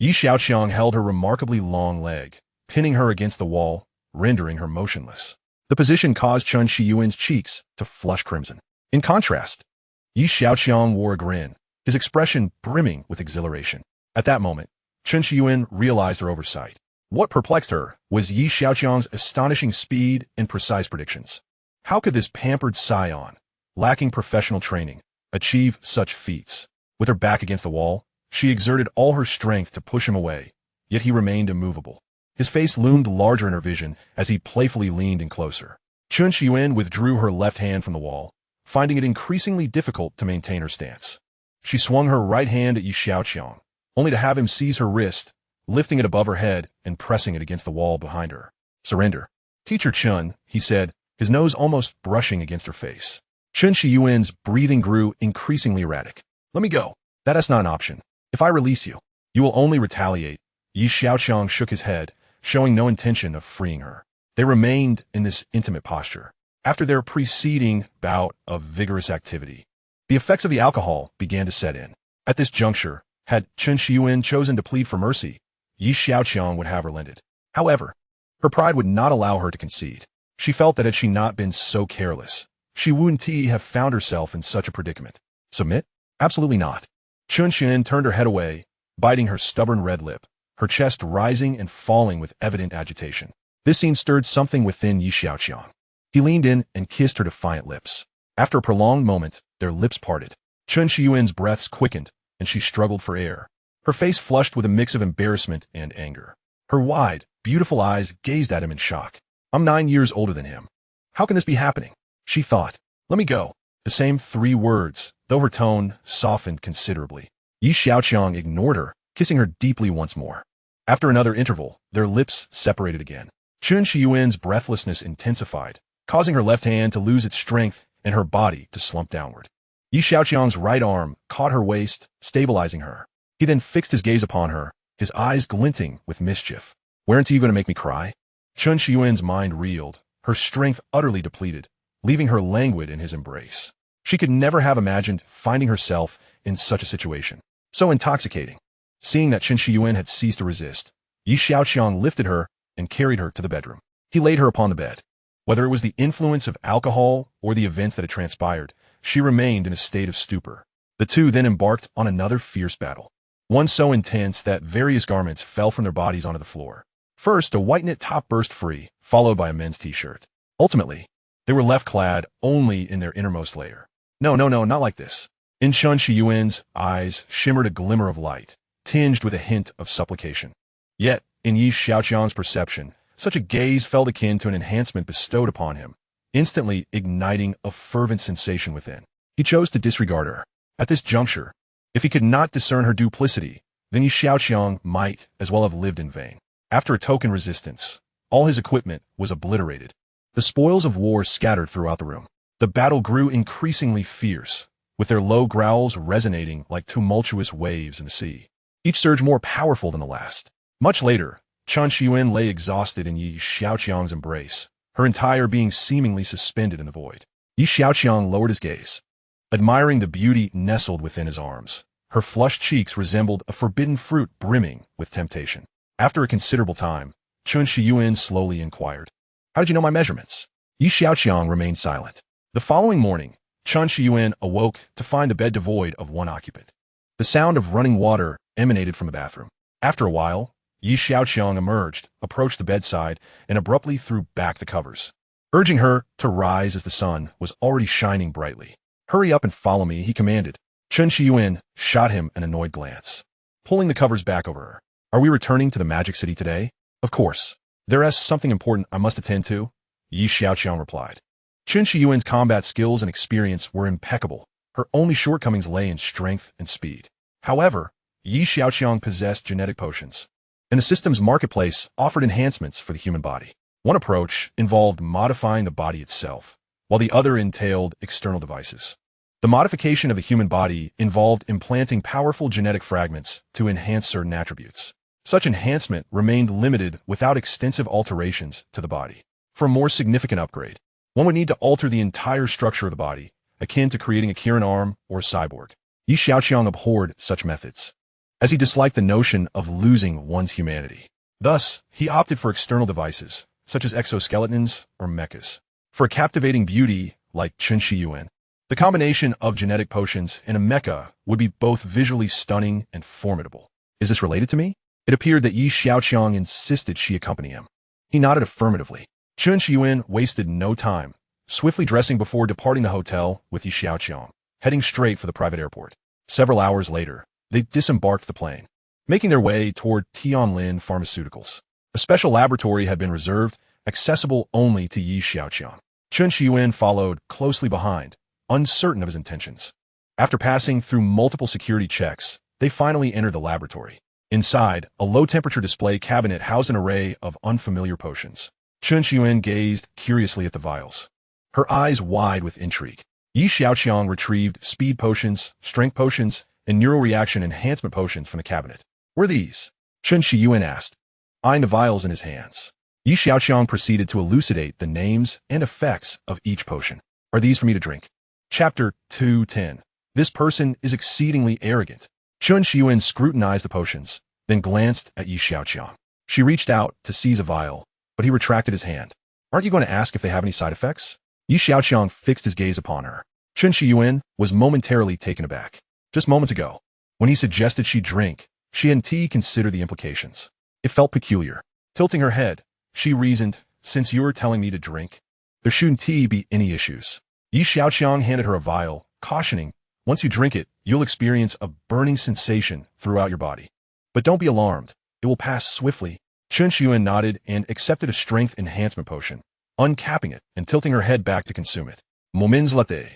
Xiaoqiang held her remarkably long leg, pinning her against the wall, rendering her motionless. The position caused Chen Shiyuan's cheeks to flush crimson. In contrast, Xiaoqiang wore a grin, his expression brimming with exhilaration. At that moment, Chen Shiyuan realized her oversight. What perplexed her was Xiaoqiang's astonishing speed and precise predictions. How could this pampered scion, lacking professional training, achieve such feats? With her back against the wall, she exerted all her strength to push him away, yet he remained immovable. His face loomed larger in her vision as he playfully leaned in closer. Chen Shiyuan withdrew her left hand from the wall, finding it increasingly difficult to maintain her stance. She swung her right hand at Xiaoqiang, only to have him seize her wrist, lifting it above her head and pressing it against the wall behind her. Surrender. Teacher Chen, he said, his nose almost brushing against her face. Chen Shiyuan's breathing grew increasingly erratic. Let me go. That is not an option. If I release you, you will only retaliate. Xiaoqiang shook his head, showing no intention of freeing her. They remained in this intimate posture. After their preceding bout of vigorous activity, The effects of the alcohol began to set in. At this juncture, had Chen Shiyuan chosen to plead for mercy, Xiaoqiang would have relented. However, her pride would not allow her to concede. She felt that had she not been so careless, she wouldn't have found herself in such a predicament. Submit? Absolutely not. Chen Xian turned her head away, biting her stubborn red lip, her chest rising and falling with evident agitation. This scene stirred something within Xiaoqiang. He leaned in and kissed her defiant lips. After a prolonged moment, their lips parted. Chen Shiyuan's breaths quickened, and she struggled for air. Her face flushed with a mix of embarrassment and anger. Her wide, beautiful eyes gazed at him in shock. I'm 9 years older than him. How can this be happening? She thought. Let me go. The same 3 words, though her tone softened considerably. Xiaoqiang ignored her, kissing her deeply once more. After another interval, their lips separated again. Chen Shiyuan's breathlessness intensified, causing her left hand to lose its strength and her body to slump downward. Xiaoqiang's right arm caught her waist, stabilizing her. He then fixed his gaze upon her, his eyes glinting with mischief. Weren't you going to make me cry? Chen Shiyuan's mind reeled, her strength utterly depleted, leaving her languid in his embrace. She could never have imagined finding herself in such a situation. So intoxicating. Seeing that Chen Shiyuan had ceased to resist, Xiaoqiang lifted her and carried her to the bedroom. He laid her upon the bed. Whether it was the influence of alcohol or the events that had transpired, she remained in a state of stupor. The two then embarked on another fierce battle, one so intense that various garments fell from their bodies onto the floor. First, a white knit top burst free, followed by a men's t-shirt. Ultimately, they were left clad only in their innermost layer. No, not like this. In Chen Shiyuan's eyes shimmered a glimmer of light, tinged with a hint of supplication. Yet, in Xiaoqiang's perception, such a gaze felt akin to an enhancement bestowed upon him, instantly igniting a fervent sensation within. He chose to disregard her. At this juncture, if he could not discern her duplicity, then Xiaoqiang might as well have lived in vain. After a token resistance, all his equipment was obliterated. The spoils of war scattered throughout the room. The battle grew increasingly fierce, with their low growls resonating like tumultuous waves in the sea, each surge more powerful than the last. Much later, Chen Shiyuan lay exhausted in Xiaoqiang's embrace, her entire being seemingly suspended in the void. Xiaoqiang lowered his gaze, admiring the beauty nestled within his arms. Her flushed cheeks resembled a forbidden fruit brimming with temptation. After a considerable time, Chen Shiyuan slowly inquired, "How did you know my measurements?" Xiaoqiang remained silent. The following morning, Chen Shiyuan awoke to find the bed devoid of one occupant. The sound of running water emanated from the bathroom. After a while, Xiaoqiang emerged, approached the bedside, and abruptly threw back the covers, urging her to rise as the sun was already shining brightly. "Hurry up and follow me," he commanded. Chen Shiyuan shot him an annoyed glance, pulling the covers back over her. "Are we returning to the Magic City today?" "Of course. There is something important I must attend to," Xiaoqiang replied. Chen Shiyuan's combat skills and experience were impeccable. Her only shortcomings lay in strength and speed. However, Xiaoqiang possessed genetic potions, and the system's marketplace offered enhancements for the human body. One approach involved modifying the body itself, while the other entailed external devices. The modification of the human body involved implanting powerful genetic fragments to enhance certain attributes. Such enhancement remained limited without extensive alterations to the body. For a more significant upgrade, one would need to alter the entire structure of the body, akin to creating a Kirin arm or a cyborg. Xiaoqiang abhorred such methods, as he disliked the notion of losing one's humanity. Thus, he opted for external devices, such as exoskeletons or mechas. For a captivating beauty like Chen Shiyuan, the combination of genetic potions and a mecha would be both visually stunning and formidable. "Is this related to me?" It appeared that Xiaoqiang insisted she accompany him. He nodded affirmatively. Chen Shiyuan wasted no time, swiftly dressing before departing the hotel with Xiaoqiang, heading straight for the private airport. Several hours later, they disembarked the plane, making their way toward Tianlin Pharmaceuticals. A special laboratory had been reserved, accessible only to Xiaoqiang. Chen Shiyuan followed closely behind, uncertain of his intentions. After passing through multiple security checks, they finally entered the laboratory. Inside, a low-temperature display cabinet housed an array of unfamiliar potions. Chen Shiyuan gazed curiously at the vials, her eyes wide with intrigue. Xiaoqiang retrieved speed potions, strength potions, and neuroreaction enhancement potions from the cabinet. "Were these?" Chen Shiyuan asked, eyeing the vials in his hands. Xiaoqiang proceeded to elucidate the names and effects of each potion. "Are these for me to drink?" Chapter 210. This person is exceedingly arrogant. Chun Shiyuan scrutinized the potions, then glanced at Xiaoqiang. She reached out to seize a vial, but he retracted his hand. Aren't you going to ask if they have any side effects? Xiaoqiang fixed his gaze upon her. Chun Shiyuan was momentarily taken aback. Just moments ago, when he suggested she drink, she hadn't considered the implications. It felt peculiar. Tilting her head, she reasoned, since you're telling me to drink, there shouldn't be any issues. Xiaoqiang handed her a vial, cautioning, once you drink it, you'll experience a burning sensation throughout your body. But don't be alarmed. It will pass swiftly. Chun Shiyuan nodded and accepted a strength enhancement potion, uncapping it and tilting her head back to consume it. Moments later,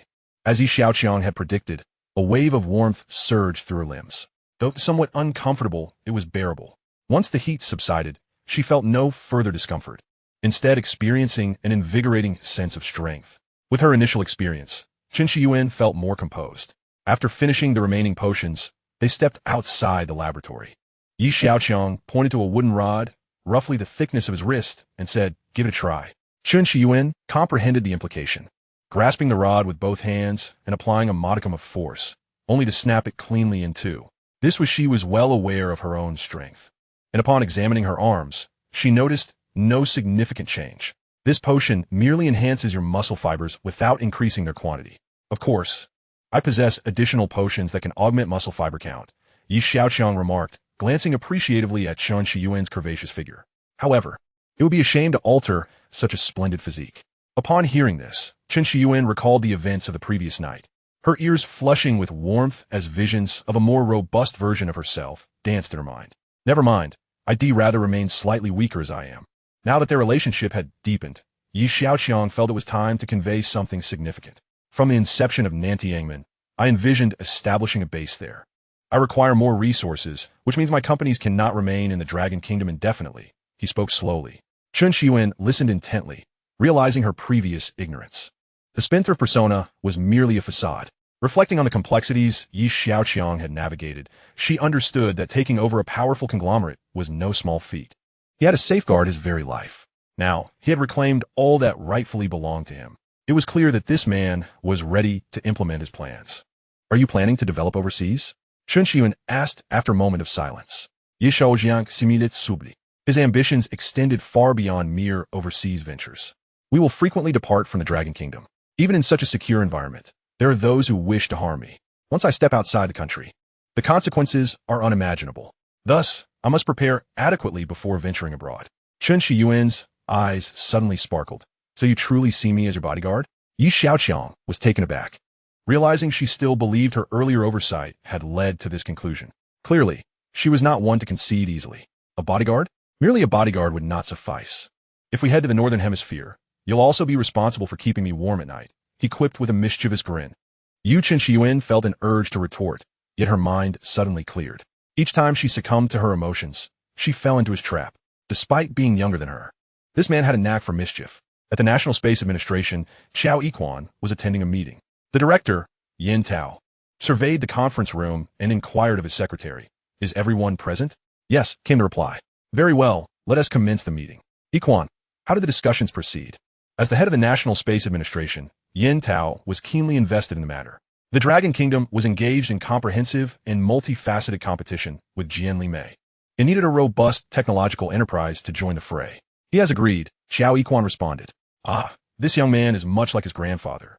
as Xiaoqiang had predicted, a wave of warmth surged through her limbs. Though somewhat uncomfortable, it was bearable. Once the heat subsided, she felt no further discomfort, instead experiencing an invigorating sense of strength. With her initial experience, Chun Shiyuan felt more composed. After finishing the remaining potions, they stepped outside the laboratory. Xiaoqiang pointed to a wooden rod, roughly the thickness of his wrist, and said, "Give it a try." Chun Shiyuan comprehended the implication, grasping the rod with both hands and applying a modicum of force, only to snap it cleanly in two. She was well aware of her own strength, and upon examining her arms, she noticed no significant change. This potion merely enhances your muscle fibers without increasing their quantity. Of course, I possess additional potions that can augment muscle fiber count, Xiaoqiang remarked, glancing appreciatively at Chun Shiyuan's curvaceous figure. However, it would be a shame to alter such a splendid physique. Upon hearing this, Chun Shiyuan recalled the events of the previous night, her ears flushing with warmth as visions of a more robust version of herself danced in her mind. Never mind, I'd rather remain slightly weaker as I am. Now that their relationship had deepened, Xiaoqiang felt it was time to convey something significant. From the inception of Nantiangmen, I envisioned establishing a base there. I require more resources, which means my companies cannot remain in the Dragon Kingdom indefinitely. He spoke slowly. Chun Shiyuan listened intently, realizing her previous ignorance. The spendthrift persona was merely a facade. Reflecting on the complexities Xiaoqiang had navigated, she understood that taking over a powerful conglomerate was no small feat. He had to safeguard his very life. Now, he had reclaimed all that rightfully belonged to him. It was clear that this man was ready to implement his plans. Are you planning to develop overseas? Chun Shiyuan asked after a moment of silence. Xiaoqiang simulait subli. His ambitions extended far beyond mere overseas ventures. We will frequently depart from the Dragon Kingdom. Even in such a secure environment, there are those who wish to harm me. Once I step outside the country, the consequences are unimaginable. Thus, I must prepare adequately before venturing abroad. Chun Shiyuan's eyes suddenly sparkled. So you truly see me as your bodyguard? Xiaoqiang was taken aback, realizing she still believed her earlier oversight had led to this conclusion. Clearly, she was not one to concede easily. A bodyguard? Merely a bodyguard would not suffice. If we head to the Northern Hemisphere, you'll also be responsible for keeping me warm at night, he quipped with a mischievous grin. Chun Shiyuan felt an urge to retort, yet her mind suddenly cleared. Each time she succumbed to her emotions, she fell into his trap, despite being younger than her. This man had a knack for mischief. At the National Space Administration, Xiaoqiang was attending a meeting. The director, Yin Tao, surveyed the conference room and inquired of his secretary, "Is everyone present?" "Yes," came the reply. "Very well, let us commence the meeting." "Iquan, how did the discussions proceed?" As the head of the National Space Administration, Yin Tao was keenly invested in the matter. The Dragon Kingdom was engaged in comprehensive and multifaceted competition with Jianli Mei. It needed a robust technological enterprise to join the fray. "He has agreed," Xiaoqiang responded. "Ah, this young man is much like his grandfather,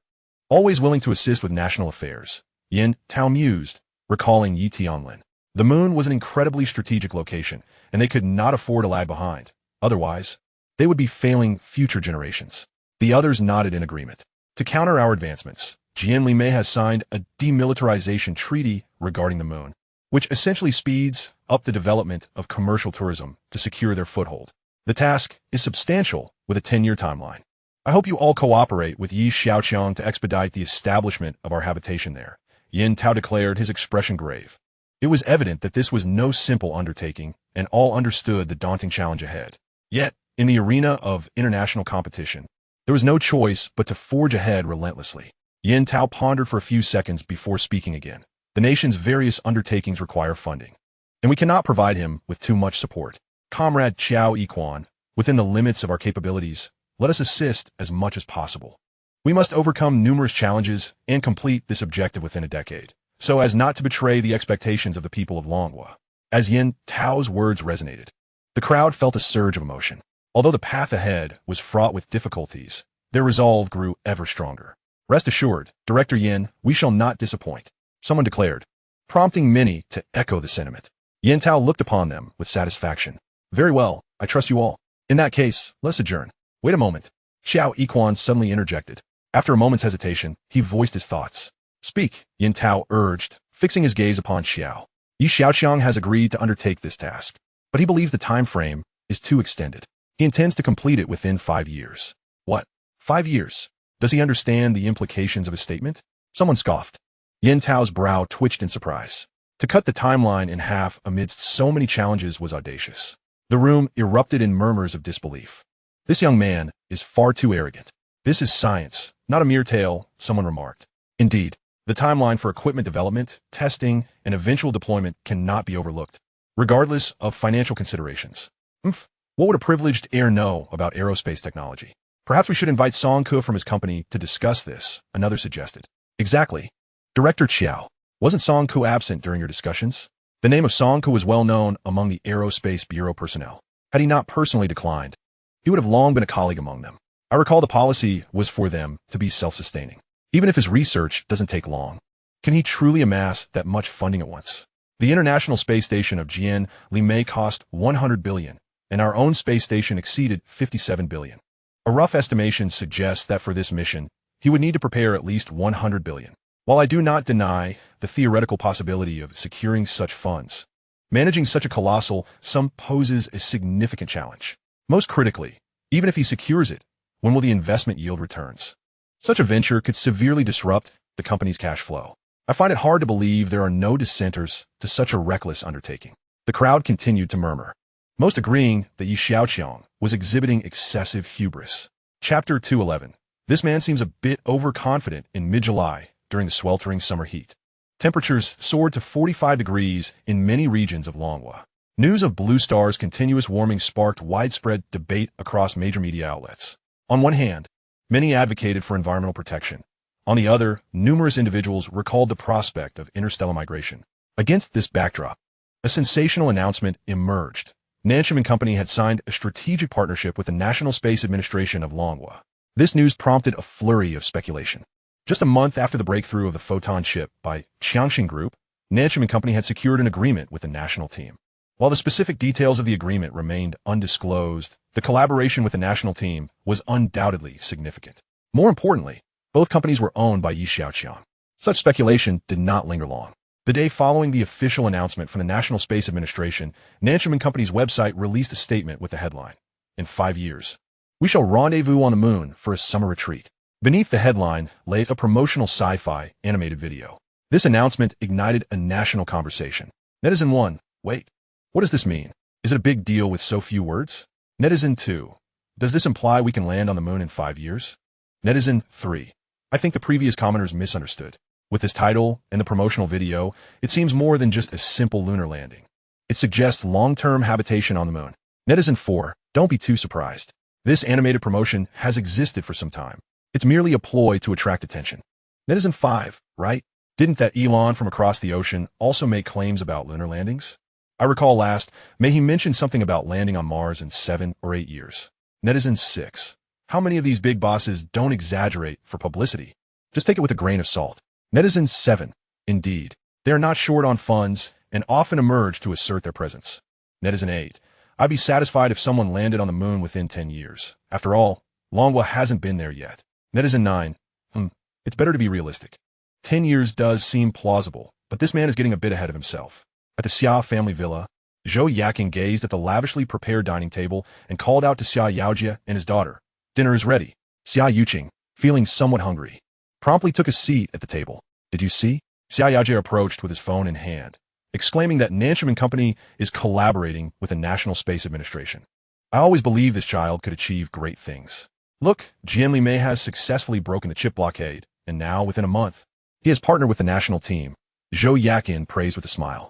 always willing to assist with national affairs." Yin Tao mused, recalling Yi Tianlin. The moon was an incredibly strategic location, and they could not afford to lag behind. Otherwise, they would be failing future generations. The others nodded in agreement. To counter our advancements, Jianli Mei has signed a demilitarization treaty regarding the moon, which essentially speeds up the development of commercial tourism to secure their foothold. The task is substantial with a 10-year timeline. I hope you all cooperate with Xiaoqiang to expedite the establishment of our habitation there. Yin Tao declared, his expression grave. It was evident that this was no simple undertaking, and all understood the daunting challenge ahead. Yet, in the arena of international competition, there was no choice but to forge ahead relentlessly. Yin Tao pondered for a few seconds before speaking again. The nation's various undertakings require funding, and we cannot provide him with too much support. Comrade Xiaoqiang, within the limits of our capabilities, let us assist as much as possible. We must overcome numerous challenges and complete this objective within a decade, so as not to betray the expectations of the people of Longhua. As Yin Tao's words resonated, the crowd felt a surge of emotion. Although the path ahead was fraught with difficulties, their resolve grew ever stronger. Rest assured, Director Yin, we shall not disappoint, someone declared, prompting many to echo the sentiment. Yin Tao looked upon them with satisfaction. Very well, I trust you all. In that case, let's adjourn. Wait a moment. Xiaoqiang suddenly interjected. After a moment's hesitation, he voiced his thoughts. Speak, Yin Tao urged, fixing his gaze upon Xiao. Xiaoqiang has agreed to undertake this task, but he believes the time frame is too extended. He intends to complete it within 5 years. What? 5 years? Does he understand the implications of his statement? Someone scoffed. Yin Tao's brow twitched in surprise. To cut the timeline in half amidst so many challenges was audacious. The room erupted in murmurs of disbelief. This young man is far too arrogant. This is science, not a mere tale, someone remarked. Indeed, the timeline for equipment development, testing, and eventual deployment cannot be overlooked, regardless of financial considerations. What would a privileged heir know about aerospace technology? Perhaps we should invite Song Ke from his company to discuss this, another suggested. Exactly. Director Xiao, wasn't Song Ke absent during your discussions? The name of Song Ke was well known among the Aerospace Bureau personnel. Had he not personally declined, he would have long been a colleague among them. I recall the policy was for them to be self-sustaining. Even if his research doesn't take long, can he truly amass that much funding at once? The International Space Station of Jian Li may cost 100 billion, and our own space station exceeded 57 billion. A rough estimation suggests that for this mission, he would need to prepare at least 100 billion. While I do not deny the theoretical possibility of securing such funds, managing such a colossal sum poses a significant challenge. Most critically, even if he secures it, when will the investment yield returns? Such a venture could severely disrupt the company's cash flow. I find it hard to believe there are no dissenters to such a reckless undertaking. The crowd continued to murmur, most agreeing that Xiaoqiang was exhibiting excessive hubris. Chapter 211. This man seems a bit overconfident in mid-July during the sweltering summer heat. Temperatures soared to 45 degrees in many regions of Longhua. News of Blue Star's continuous warming sparked widespread debate across major media outlets. On one hand, many advocated for environmental protection. On the other, numerous individuals recalled the prospect of interstellar migration. Against this backdrop, a sensational announcement emerged. Nanshim & Company had signed a strategic partnership with the National Space Administration of Longhua. This news prompted a flurry of speculation. Just a month after the breakthrough of the photon chip by Xia Group, Nanshim & Company had secured an agreement with the national team. While the specific details of the agreement remained undisclosed, the collaboration with the national team was undoubtedly significant. More importantly, both companies were owned by Xiaoqiang. Such speculation did not linger long. The day following the official announcement from the National Space Administration, Nanshim & Company's website released a statement with the headline, "In 5 years, we shall rendezvous on the moon for a summer retreat." Beneath the headline lay a promotional sci-fi animated video. This announcement ignited a national conversation. Netizen 1, wait, what does this mean? Is it a big deal with so few words? Netizen 2, does this imply we can land on the moon in 5 years? Netizen 3, I think the previous commenters misunderstood. With this title and the promotional video, it seems more than just a simple lunar landing. It suggests long-term habitation on the moon. Netizen 4, don't be too surprised. This animated promotion has existed for some time. It's merely a ploy to attract attention. Netizen 5, right? Didn't that Elon from across the ocean also make claims about lunar landings? I recall last, may he mentioned something about landing on Mars in 7 or 8 years. Netizen 6, how many of these big bosses don't exaggerate for publicity? Just take it with a grain of salt. Netizen 7, indeed, they are not short on funds and often emerge to assert their presence. Netizen 8, I'd be satisfied if someone landed on the moon within 10 years. After all, Longhua hasn't been there yet. Netizen 9, it's better to be realistic. 10 years does seem plausible, but this man is getting a bit ahead of himself. At the Xia family villa, Xiaoqiang gazed at the lavishly prepared dining table and called out to Xiaoqiang and his daughter, "Dinner is ready." Xiaoqiang, feeling somewhat hungry, promptly took a seat at the table. "Did you see?" Xiaoqiang approached with his phone in hand, exclaiming that Nanshim & Company is collaborating with the National Space Administration. "I always believed this child could achieve great things. Look, Jian Li Mei has successfully broken the chip blockade, and now, within a month, he has partnered with the national team." Xiaoqiang praised with a smile.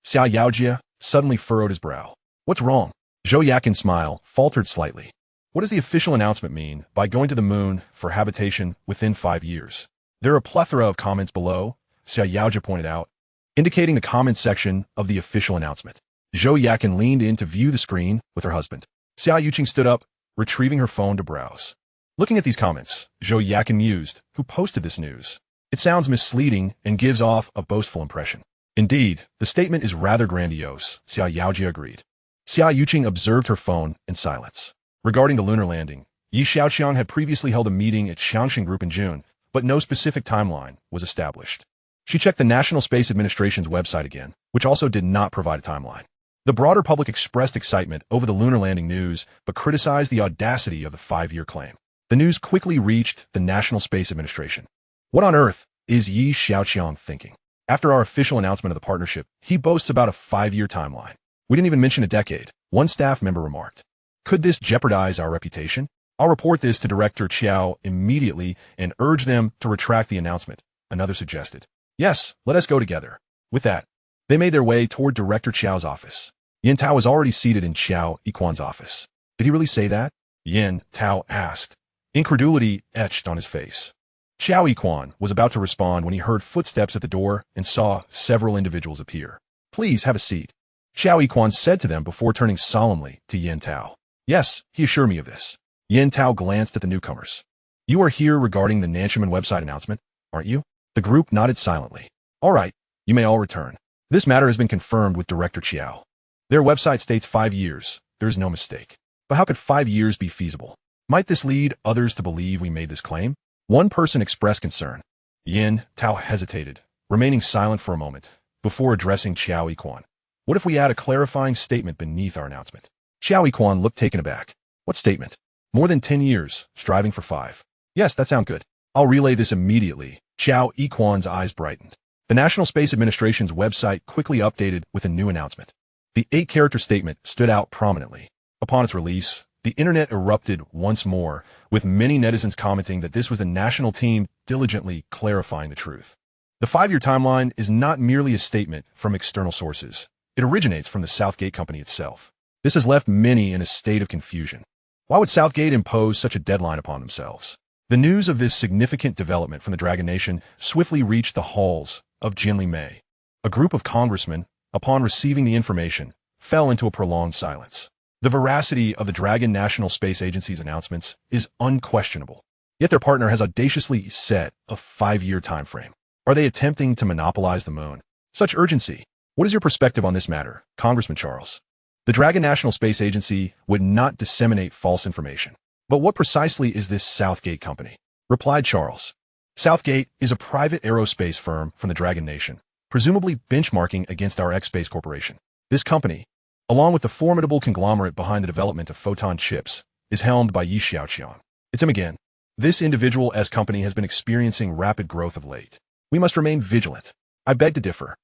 Xiaoqiang suddenly furrowed his brow. "What's wrong?" Xiaoqiang's smile faltered slightly. What does the official announcement mean by going to the moon for habitation within 5 years? There are a plethora of comments below, Xiaoqiang pointed out, indicating the comments section of the official announcement. Xiaoqiang leaned in to view the screen with her husband. Xiaoqiang stood up, retrieving her phone to browse. Looking at these comments, Xiaoqiang mused, who posted this news? It sounds misleading and gives off a boastful impression. Indeed, the statement is rather grandiose, Xiaoqiang agreed. Xiaoqiang observed her phone in silence. Regarding the lunar landing, Xiaoqiang had previously held a meeting at Xia Group in June, but no specific timeline was established. She checked the National Space Administration's website again, which also did not provide a timeline. The broader public expressed excitement over the lunar landing news, but criticized the audacity of the 5-year claim. The news quickly reached the National Space Administration. What on earth is Xiaoqiang thinking? After our official announcement of the partnership, he boasts about a 5-year timeline. We didn't even mention a decade, one staff member remarked. Could this jeopardize our reputation? I'll report this to Director Qiao immediately and urge them to retract the announcement, another suggested. Yes, let us go together. With that, they made their way toward Director Qiao's office. Yin Tao was already seated in Xiaoqiang's office. Did he really say that? Yin Tao asked. Incredulity etched on his face. Xiaoqiang was about to respond when he heard footsteps at the door and saw several individuals appear. Please have a seat. Xiaoqiang said to them before turning solemnly to Yin Tao. Yes, he assured me of this. Yin Tao glanced at the newcomers. You are here regarding the Nanshaman website announcement, aren't you? The group nodded silently. All right, you may all return. This matter has been confirmed with Director Qiao. Their website states 5 years. There is no mistake. But how could 5 years be feasible? Might this lead others to believe we made this claim? One person expressed concern. Yin Tao hesitated, remaining silent for a moment, before addressing Xiaoqiang. What if we add a clarifying statement beneath our announcement? Xiaoqiang looked taken aback. What statement? More than 10 years, striving for 5. Yes, that sounds good. I'll relay this immediately. Xiaoqiang's eyes brightened. The National Space Administration's website quickly updated with a new announcement. The 8-character statement stood out prominently. Upon its release, the internet erupted once more, with many netizens commenting that this was the national team diligently clarifying the truth. The 5-year timeline is not merely a statement from external sources. It originates from the Southgate company itself. This has left many in a state of confusion. Why would Southgate impose such a deadline upon themselves? The news of this significant development from the Dragon Nation swiftly reached the halls of Jinli Mei. A group of congressmen, upon receiving the information, fell into a prolonged silence. The veracity of the Dragon National Space Agency's announcements is unquestionable. Yet their partner has audaciously set a 5-year time frame. Are they attempting to monopolize the moon? Such urgency. What is your perspective on this matter, Congressman Charles? The Dragon National Space Agency would not disseminate false information. But what precisely is this Southgate company? Replied Charles. Southgate is a private aerospace firm from the Dragon Nation, presumably benchmarking against our X-Space Corporation. This company, along with the formidable conglomerate behind the development of photon chips, is helmed by Xiaoqiang. It's him again. This individual as company has been experiencing rapid growth of late. We must remain vigilant. I beg to differ.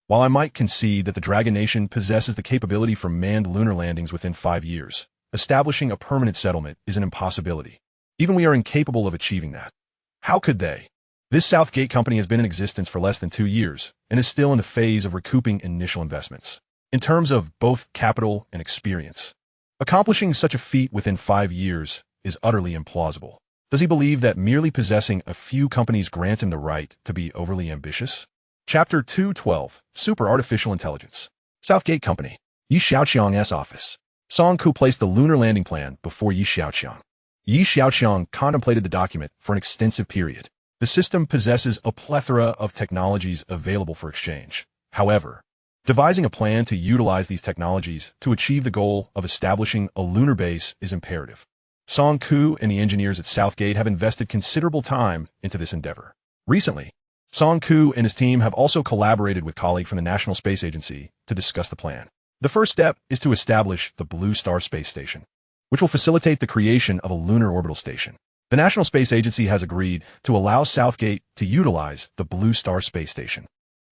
While I might concede that the Dragon Nation possesses the capability for manned lunar landings within 5 years, establishing a permanent settlement is an impossibility. Even we are incapable of achieving that. How could they? This Southgate company has been in existence for less than 2 years and is still in the phase of recouping initial investments. In terms of both capital and experience, accomplishing such a feat within 5 years is utterly implausible. Does he believe that merely possessing a few companies grants him the right to be overly ambitious? Chapter 212, Super Artificial Intelligence. Southgate Company. Xiaoqiang's office. Song Ku placed the lunar landing plan before Xiaoqiang. Xiaoqiang contemplated the document for an extensive period. The system possesses a plethora of technologies available for exchange. However, devising a plan to utilize these technologies to achieve the goal of establishing a lunar base is imperative. Song Ku and the engineers at Southgate have invested considerable time into this endeavor. Recently, Song Ku and his team have also collaborated with colleagues from the National Space Agency to discuss the plan. The first step is to establish the Blue Star Space Station, which will facilitate the creation of a lunar orbital station. The National Space Agency has agreed to allow Southgate to utilize the Blue Star Space Station,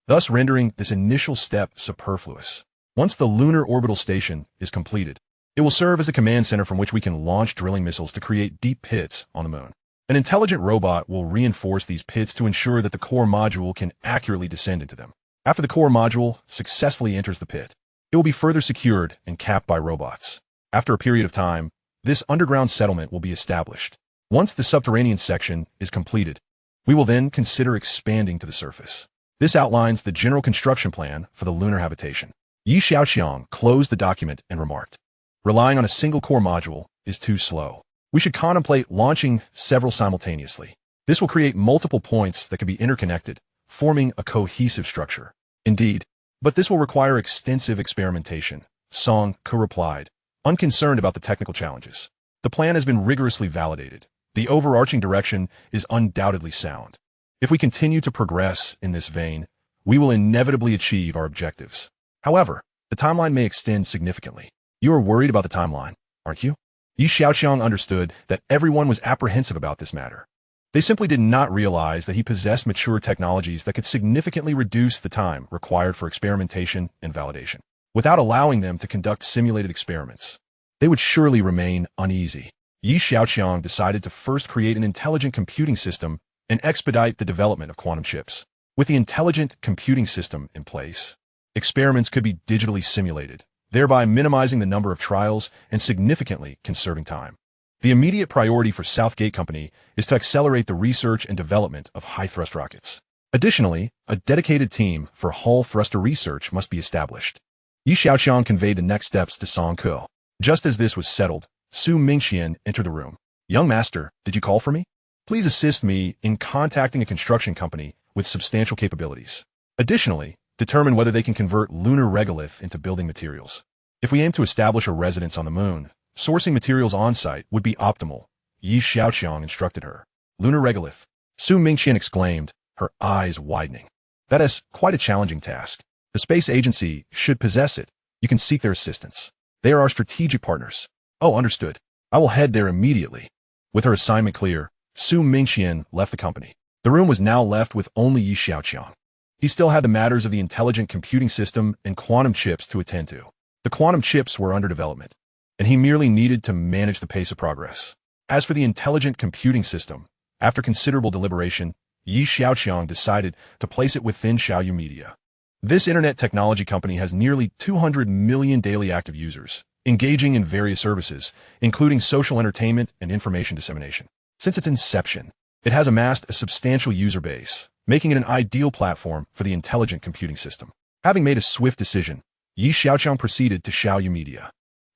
thus rendering this initial step superfluous. Once the lunar orbital station is completed, it will serve as a command center from which we can launch drilling missiles to create deep pits on the moon. An intelligent robot will reinforce these pits to ensure that the core module can accurately descend into them. After the core module successfully enters the pit, it will be further secured and capped by robots. After a period of time, This underground settlement will be established. Once the subterranean section is completed, we will then consider expanding to the surface. This outlines the general construction plan for the lunar habitation. Xiaoqiang closed the document and remarked, "Relying on a single core module is too slow. We should contemplate launching several simultaneously. This will create multiple points that can be interconnected, forming a cohesive structure." "Indeed, but this will require extensive experimentation," Song Ke replied, unconcerned about the technical challenges. "The plan has been rigorously validated. The overarching direction is undoubtedly sound. If we continue to progress in this vein, we will inevitably achieve our objectives. However, the timeline may extend significantly." "You are worried about the timeline, aren't you?" Xiaoqiang understood that everyone was apprehensive about this matter. They simply did not realize that he possessed mature technologies that could significantly reduce the time required for experimentation and validation. Without allowing them to conduct simulated experiments, they would surely remain uneasy. Xiaoqiang decided to first create an intelligent computing system and expedite the development of quantum chips. With the intelligent computing system in place, experiments could be digitally simulated, thereby minimizing the number of trials and significantly conserving time. The immediate priority for Southgate Company is to accelerate the research and development of high-thrust rockets. Additionally, a dedicated team for Hall thruster research must be established. Xiaoqiang conveyed the next steps to Song Ke. Just as this was settled, Su Mingxian entered the room. "Young master, did you call for me? Please assist me in contacting a construction company with substantial capabilities. Additionally, determine whether they can convert lunar regolith into building materials. If we aim to establish a residence on the moon, sourcing materials on-site would be optimal," Xiaoqiang instructed her. "Lunar regolith," Su Mingxian exclaimed, her eyes widening. "That is quite a challenging task. The space agency should possess it. You can seek their assistance. They are our strategic partners." "Oh, understood. I will head there immediately." With her assignment clear, Su Mingxian left the company. The room was now left with only Xiaoqiang. He still had the matters of the intelligent computing system and quantum chips to attend to. The quantum chips were under development, and he merely needed to manage the pace of progress. As for the intelligent computing system, after considerable deliberation, Xiaoqiang decided to place it within Xiaoyu Media. This internet technology company has nearly 200 million daily active users, engaging in various services, including social entertainment and information dissemination. Since its inception, it has amassed a substantial user base, making it an ideal platform for the intelligent computing system. Having made a swift decision, Xiaoqiang proceeded to Xiaoyu Media.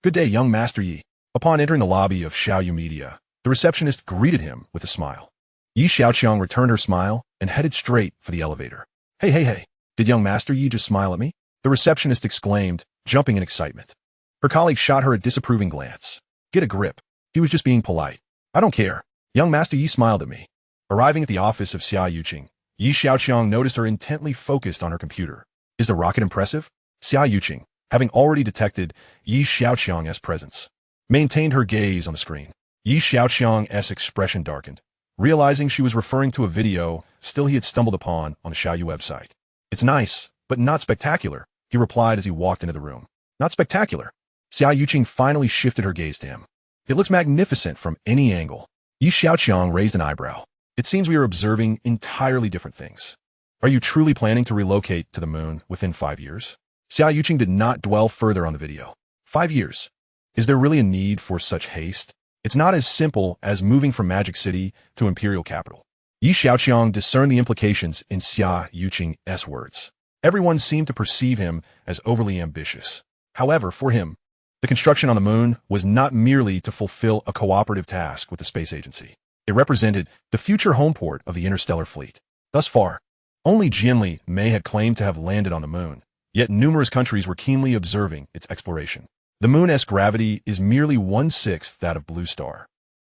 "Good day, young Master Yi." Upon entering the lobby of Xiaoyu Media, the receptionist greeted him with a smile. Xiaoqiang returned her smile and headed straight for the elevator. Hey, did young Master Yi just smile at me?" the receptionist exclaimed, jumping in excitement. Her colleague shot her a disapproving glance. "Get a grip. He was just being polite." "I don't care. Young Master Yi smiled at me." Arriving at the office of Xiaoqiang, Xiaoqiang noticed her intently focused on her computer. "Is the rocket impressive?" Xiaoqiang, having already detected Xiaoqiang's presence, maintained her gaze on the screen. Xiaoqiang's expression darkened, realizing she was referring to a video still he had stumbled upon on the Xiaoyu website. "It's nice, but not spectacular," he replied as he walked into the room. "Not spectacular?" Xiaoqiang finally shifted her gaze to him. "It looks magnificent from any angle." Xiaoqiang raised an eyebrow. "It seems we are observing entirely different things. Are you truly planning to relocate to the moon within 5 years?" Xiaoqiang did not dwell further on the video. 5 years? Is there really a need for such haste? It's not as simple as moving from Magic City to Imperial Capital. Xiaoqiang discerned the implications in Xiaoqiang's words. Everyone seemed to perceive him as overly ambitious. However, for him, the construction on the moon was not merely to fulfill a cooperative task with the space agency. It represented the future homeport of the interstellar fleet. Thus far, only Jianli Mei had claimed to have landed on the moon, yet numerous countries were keenly observing its exploration. The moon's gravity is merely 1/6 that of Blue Star,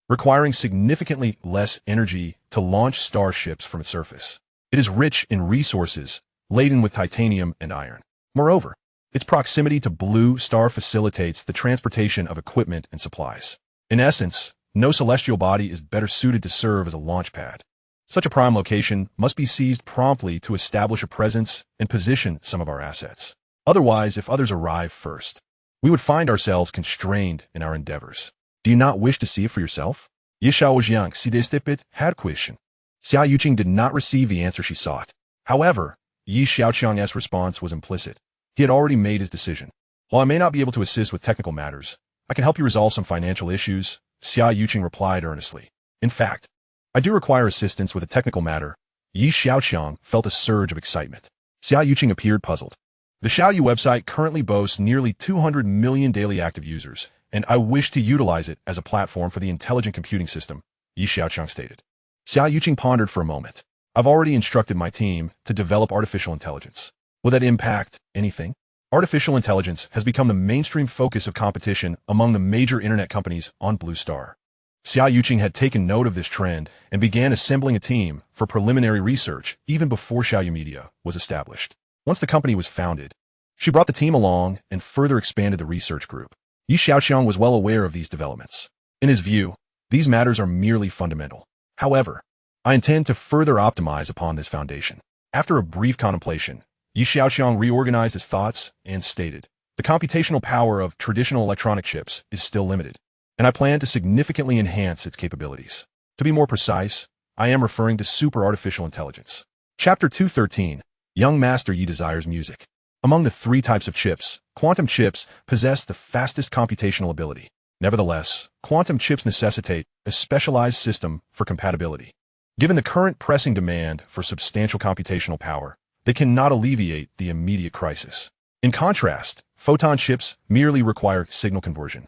requiring significantly less energy to launch starships from its surface. It is rich in resources, laden with titanium and iron. Moreover, its proximity to Blue Star facilitates the transportation of equipment and supplies. In essence, no celestial body is better suited to serve as a launch pad. Such a prime location must be seized promptly to establish a presence and position some of our assets. Otherwise, if others arrive first, we would find ourselves constrained in our endeavors. Do you not wish to see it for yourself? Xiaoqiang sidestipit had question. Xiaoqiang did not receive the answer she sought. However, Xiaoqiang's response was implicit. He had already made his decision. While I may not be able to assist with technical matters, I can help you resolve some financial issues, Xiaoqiang replied earnestly. In fact, I do require assistance with a technical matter. Xiaoqiang felt a surge of excitement. Xiaoqiang appeared puzzled. The Xiaoyu website currently boasts nearly 200 million daily active users, and I wish to utilize it as a platform for the intelligent computing system, Xiaoqiang stated. Xiaoqiang pondered for a moment. I've already instructed my team to develop artificial intelligence. Will that impact anything? Artificial intelligence has become the mainstream focus of competition among the major internet companies on Blue Star. Xiaoqiang had taken note of this trend and began assembling a team for preliminary research even before Xiaoyu Media was established. Once the company was founded, she brought the team along and further expanded the research group. Xiaoqiang was well aware of these developments. In his view, these matters are merely fundamental. However, I intend to further optimize upon this foundation. After a brief contemplation, Xiaoqiang reorganized his thoughts and stated, the computational power of traditional electronic chips is still limited, and I plan to significantly enhance its capabilities. To be more precise, I am referring to super artificial intelligence. Chapter 213, Young Master Yi desires music. Among the three types of chips, quantum chips possess the fastest computational ability. Nevertheless, quantum chips necessitate a specialized system for compatibility. Given the current pressing demand for substantial computational power, they cannot alleviate the immediate crisis. In contrast, photon chips merely require signal conversion,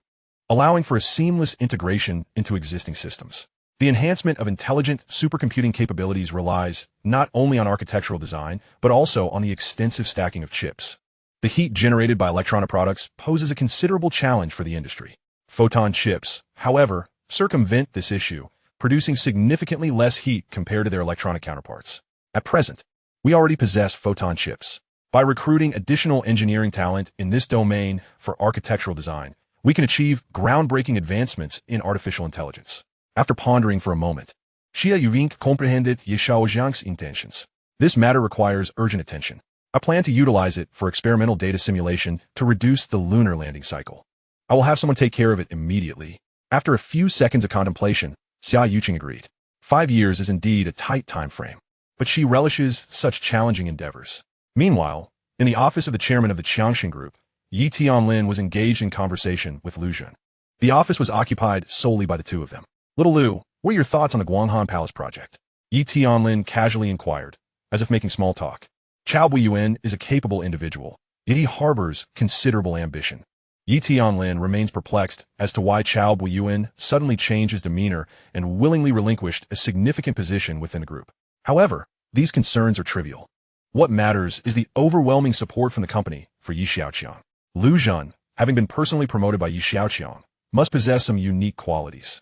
allowing for a seamless integration into existing systems. The enhancement of intelligent supercomputing capabilities relies not only on architectural design, but also on the extensive stacking of chips. The heat generated by electronic products poses a considerable challenge for the industry. Photon chips, however, circumvent this issue, producing significantly less heat compared to their electronic counterparts. At present, we already possess photon chips. By recruiting additional engineering talent in this domain for architectural design, we can achieve groundbreaking advancements in artificial intelligence. After pondering for a moment, Xiaoqiang comprehended Xiaoqiang's intentions. This matter requires urgent attention. I plan to utilize it for experimental data simulation to reduce the lunar landing cycle. I will have someone take care of it immediately. After a few seconds of contemplation, Xiaoqiang agreed. 5 years is indeed a tight time frame, but she relishes such challenging endeavors. Meanwhile, in the office of the chairman of the Xiaoqiang Group, Yi Tianlin was engaged in conversation with Lu Zhen. The office was occupied solely by the two of them. Little Lu, what are your thoughts on the Guanghan Palace project? Yi Tianlin casually inquired, as if making small talk. Chao Buiyuan is a capable individual, yet he harbors considerable ambition. Yi Tianlin remains perplexed as to why Chao Buiyuan suddenly changed his demeanor and willingly relinquished a significant position within the group. However, these concerns are trivial. What matters is the overwhelming support from the company for Xiaoqiang. Lu Zhen, having been personally promoted by Xiaoqiang, must possess some unique qualities.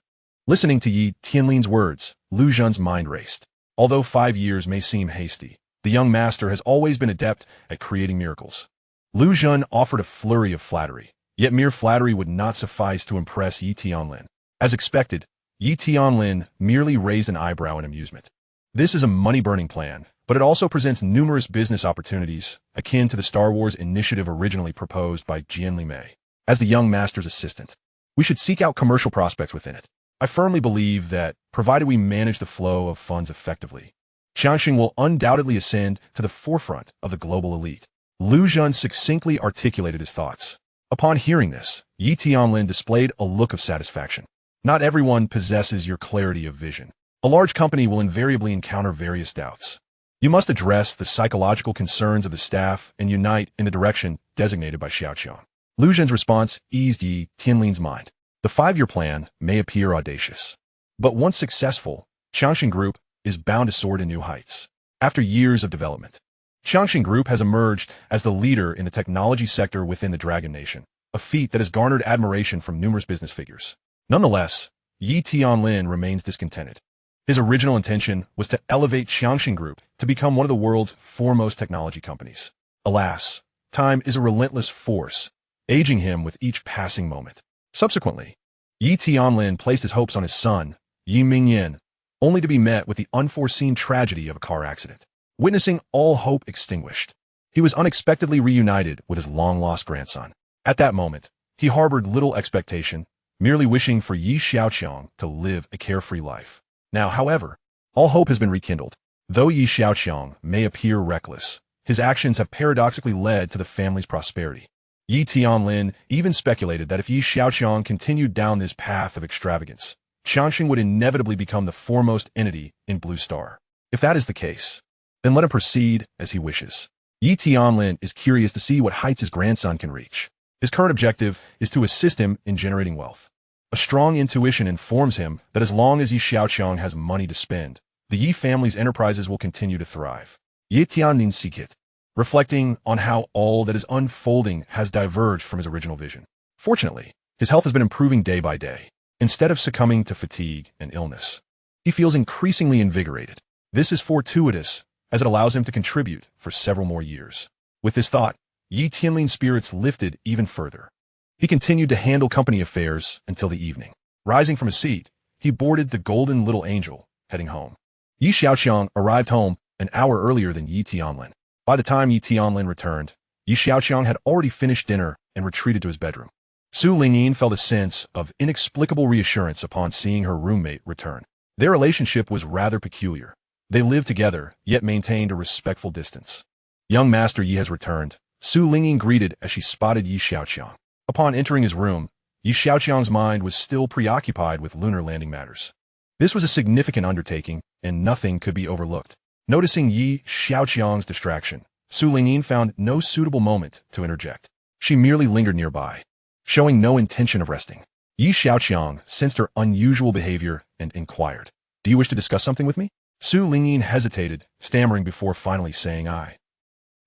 Listening to Yi Tianlin's words, Lu Zhen's mind raced. Although 5 years may seem hasty, the young master has always been adept at creating miracles. Lu Zhen offered a flurry of flattery, yet mere flattery would not suffice to impress Yi Tianlin. As expected, Yi Tianlin merely raised an eyebrow in amusement. This is a money-burning plan, but it also presents numerous business opportunities akin to the Star Wars initiative originally proposed by Jian Mei. As the young master's assistant, we should seek out commercial prospects within it. I firmly believe that, provided we manage the flow of funds effectively, Xiaoqiang will undoubtedly ascend to the forefront of the global elite. Lu Zhen succinctly articulated his thoughts. Upon hearing this, Yi Tianlin displayed a look of satisfaction. Not everyone possesses your clarity of vision. A large company will invariably encounter various doubts. You must address the psychological concerns of the staff and unite in the direction designated by Xiaoqiang. Lu Zhen's response eased Yi Tianlin's mind. The 5-year plan may appear audacious, but once successful, Xiaoqiang Group is bound to soar to new heights. After years of development, Xiaoqiang Group has emerged as the leader in the technology sector within the Dragon Nation, a feat that has garnered admiration from numerous business figures. Nonetheless, Yi Tianlin remains discontented. His original intention was to elevate Xiaoqiang Group to become one of the world's foremost technology companies. Alas, time is a relentless force, aging him with each passing moment. Subsequently, Yi Tianlin placed his hopes on his son, Yi Mingyan, only to be met with the unforeseen tragedy of a car accident. Witnessing all hope extinguished, he was unexpectedly reunited with his long-lost grandson. At that moment, he harbored little expectation, merely wishing for Yi Xiaoqiang to live a carefree life. Now, however, all hope has been rekindled. Though Yi Xiaoqiang may appear reckless, his actions have paradoxically led to the family's prosperity. Yi Tianlin even speculated that if Yi Xiaoqiang continued down this path of extravagance, Xiangxing would inevitably become the foremost entity in Blue Star. If that is the case, then let him proceed as he wishes. Yi Tianlin is curious to see what heights his grandson can reach. His current objective is to assist him in generating wealth. A strong intuition informs him that as long as Yi Xiaoqiang has money to spend, the Yi family's enterprises will continue to thrive. Yi Tianlin Sikit, reflecting on how all that is unfolding has diverged from his original vision. Fortunately, his health has been improving day by day. Instead of succumbing to fatigue and illness, he feels increasingly invigorated. This is fortuitous, as it allows him to contribute for several more years. With this thought, Yi Tianlin's spirits lifted even further. He continued to handle company affairs until the evening. Rising from his seat, he boarded the Golden Little Angel, heading home. Yi Xiaoqiang arrived home an hour earlier than Yi Tianlin. By the time Yi Tianlin returned, Yi Xiaoqiang had already finished dinner and retreated to his bedroom. Su Lingyin felt a sense of inexplicable reassurance upon seeing her roommate return. Their relationship was rather peculiar. They lived together, yet maintained a respectful distance. Young Master Yi has returned, Su Lingyin greeted as she spotted Yi Xiaoqiang. Upon entering his room, Yi Xiaoqiang's mind was still preoccupied with lunar landing matters. This was a significant undertaking, and nothing could be overlooked. Noticing Yi Xiaoqiang's distraction, Su Lingyin found no suitable moment to interject. She merely lingered nearby, showing no intention of resting. Yi Xiaoqiang sensed her unusual behavior and inquired, "Do you wish to discuss something with me?" Su Lingyin hesitated, stammering before finally saying, I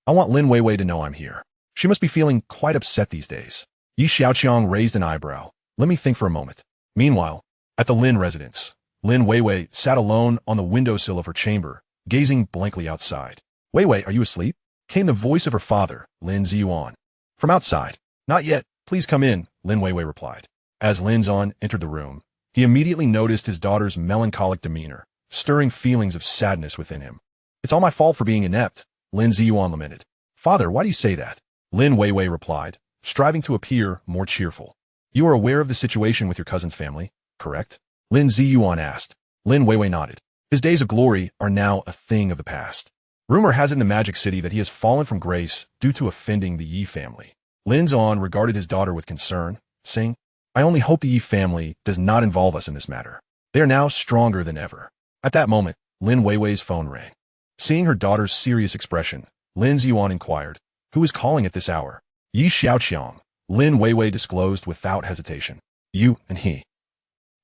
want Lin Weiwei to know I'm here. She must be feeling quite upset these days." Yi Xiaoqiang raised an eyebrow. "Let me think for a moment." Meanwhile, at the Lin residence, Lin Weiwei sat alone on the windowsill of her chamber, gazing blankly outside. "Weiwei, are you asleep?" came the voice of her father, Lin Ziyuan. From outside. "Not yet. Please come in," Lin Weiwei replied. As Lin Zon entered the room, he immediately noticed his daughter's melancholic demeanor, stirring feelings of sadness within him. "It's all my fault for being inept," Lin Ziyuan lamented. "Father, why do you say that?" Lin Weiwei replied, striving to appear more cheerful. "You are aware of the situation with your cousin's family, correct?" Lin Ziyuan asked. Lin Weiwei nodded. "His days of glory are now a thing of the past. Rumor has it in the Magic City that he has fallen from grace due to offending the Yi family." Lin Zon regarded his daughter with concern, saying, "I only hope the Yi family does not involve us in this matter. They are now stronger than ever." At that moment, Lin Weiwei's phone rang. Seeing her daughter's serious expression, Lin Ziyuan inquired, "Who is calling at this hour?" "Yi Xiaoqiang," Lin Weiwei disclosed without hesitation. "You and he."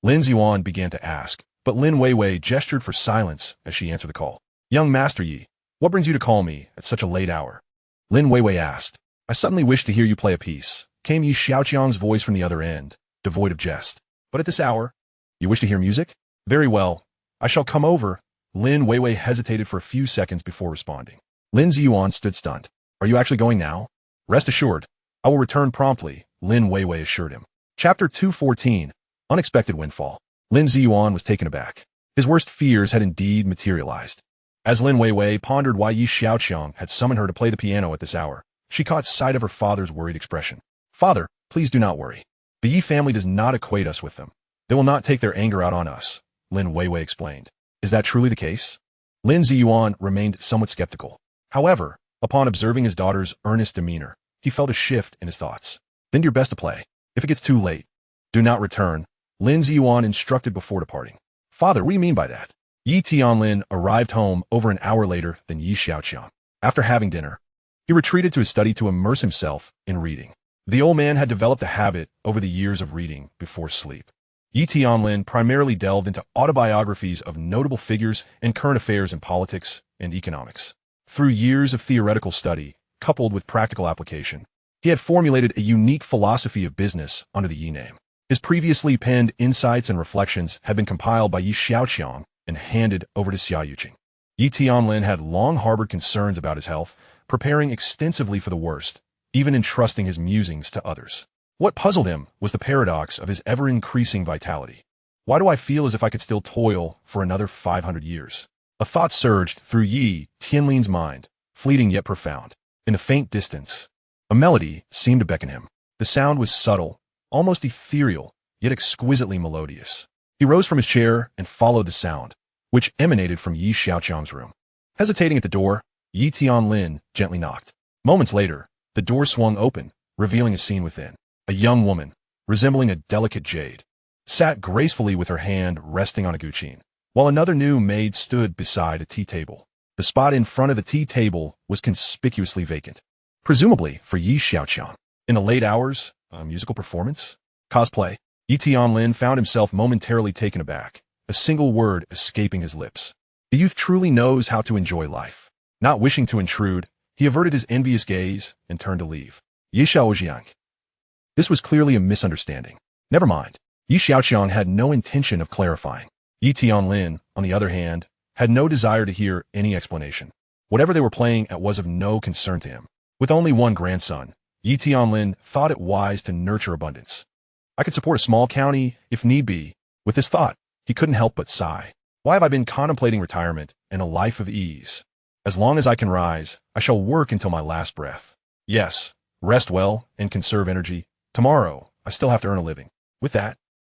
Lin Ziyuan began to ask, but Lin Weiwei gestured for silence as she answered the call. "Young Master Yi, what brings you to call me at such a late hour?" Lin Weiwei asked. "I suddenly wish to hear you play a piece," came Yi Xiaoqiang's voice from the other end, devoid of jest. "But at this hour, you wish to hear music? Very well. I shall come over." Lin Weiwei hesitated for a few seconds before responding. Lin Ziyuan stood stunned. "Are you actually going now?" "Rest assured, I will return promptly," Lin Weiwei assured him. Chapter 214, Unexpected Windfall. Lin Ziyuan was taken aback. His worst fears had indeed materialized. As Lin Weiwei pondered why Yi Xiaoqiang had summoned her to play the piano at this hour, she caught sight of her father's worried expression. "Father, please do not worry. The Yi family does not equate us with them. They will not take their anger out on us," Lin Weiwei explained. "Is that truly the case?" Lin Ziyuan remained somewhat skeptical. However, upon observing his daughter's earnest demeanor, he felt a shift in his thoughts. "Then do your best to play. If it gets too late, do not return," Lin Ziyuan instructed before departing. "Father, what do you mean by that?" Yi Tianlin arrived home over an hour later than Yi Xiaoqiang. After having dinner, he retreated to his study to immerse himself in reading. The old man had developed a habit over the years of reading before sleep. Yi Tianlin primarily delved into autobiographies of notable figures and current affairs in politics and economics. Through years of theoretical study, coupled with practical application, he had formulated a unique philosophy of business under the Yi name. His previously penned insights and reflections had been compiled by Yi Xiaoqiang and handed over to Xiaoqiang. Yi Tianlin had long harbored concerns about his health, preparing extensively for the worst, even entrusting his musings to others. What puzzled him was the paradox of his ever-increasing vitality. "Why do I feel as if I could still toil for another 500 years? A thought surged through Yi Tianlin's mind, fleeting yet profound. In the faint distance, a melody seemed to beckon him. The sound was subtle, almost ethereal, yet exquisitely melodious. He rose from his chair and followed the sound, which emanated from Yi Xiaoqiang's room. Hesitating at the door, Yi Tianlin gently knocked. Moments later, the door swung open, revealing a scene within. A young woman, resembling a delicate jade, sat gracefully with her hand resting on a guqin, while another new maid stood beside a tea table. The spot in front of the tea table was conspicuously vacant, presumably for Yi Xiaoqiang. In the late hours, a musical performance? Cosplay? Yi Tianlin found himself momentarily taken aback, a single word escaping his lips. The youth truly knows how to enjoy life. Not wishing to intrude, he averted his envious gaze and turned to leave. Yi Xiaoqiang. This was clearly a misunderstanding. Never mind. Yi Xiaoqiang had no intention of clarifying. Yi Tianlin, on the other hand, had no desire to hear any explanation. Whatever they were playing at was of no concern to him. With only one grandson, Yi Tianlin thought it wise to nurture abundance. I could support a small county if need be. With this thought, he couldn't help but sigh. Why have I been contemplating retirement and a life of ease? As long as I can rise, I shall work until my last breath. Yes, rest well and conserve energy. Tomorrow, I still have to earn a living. With that,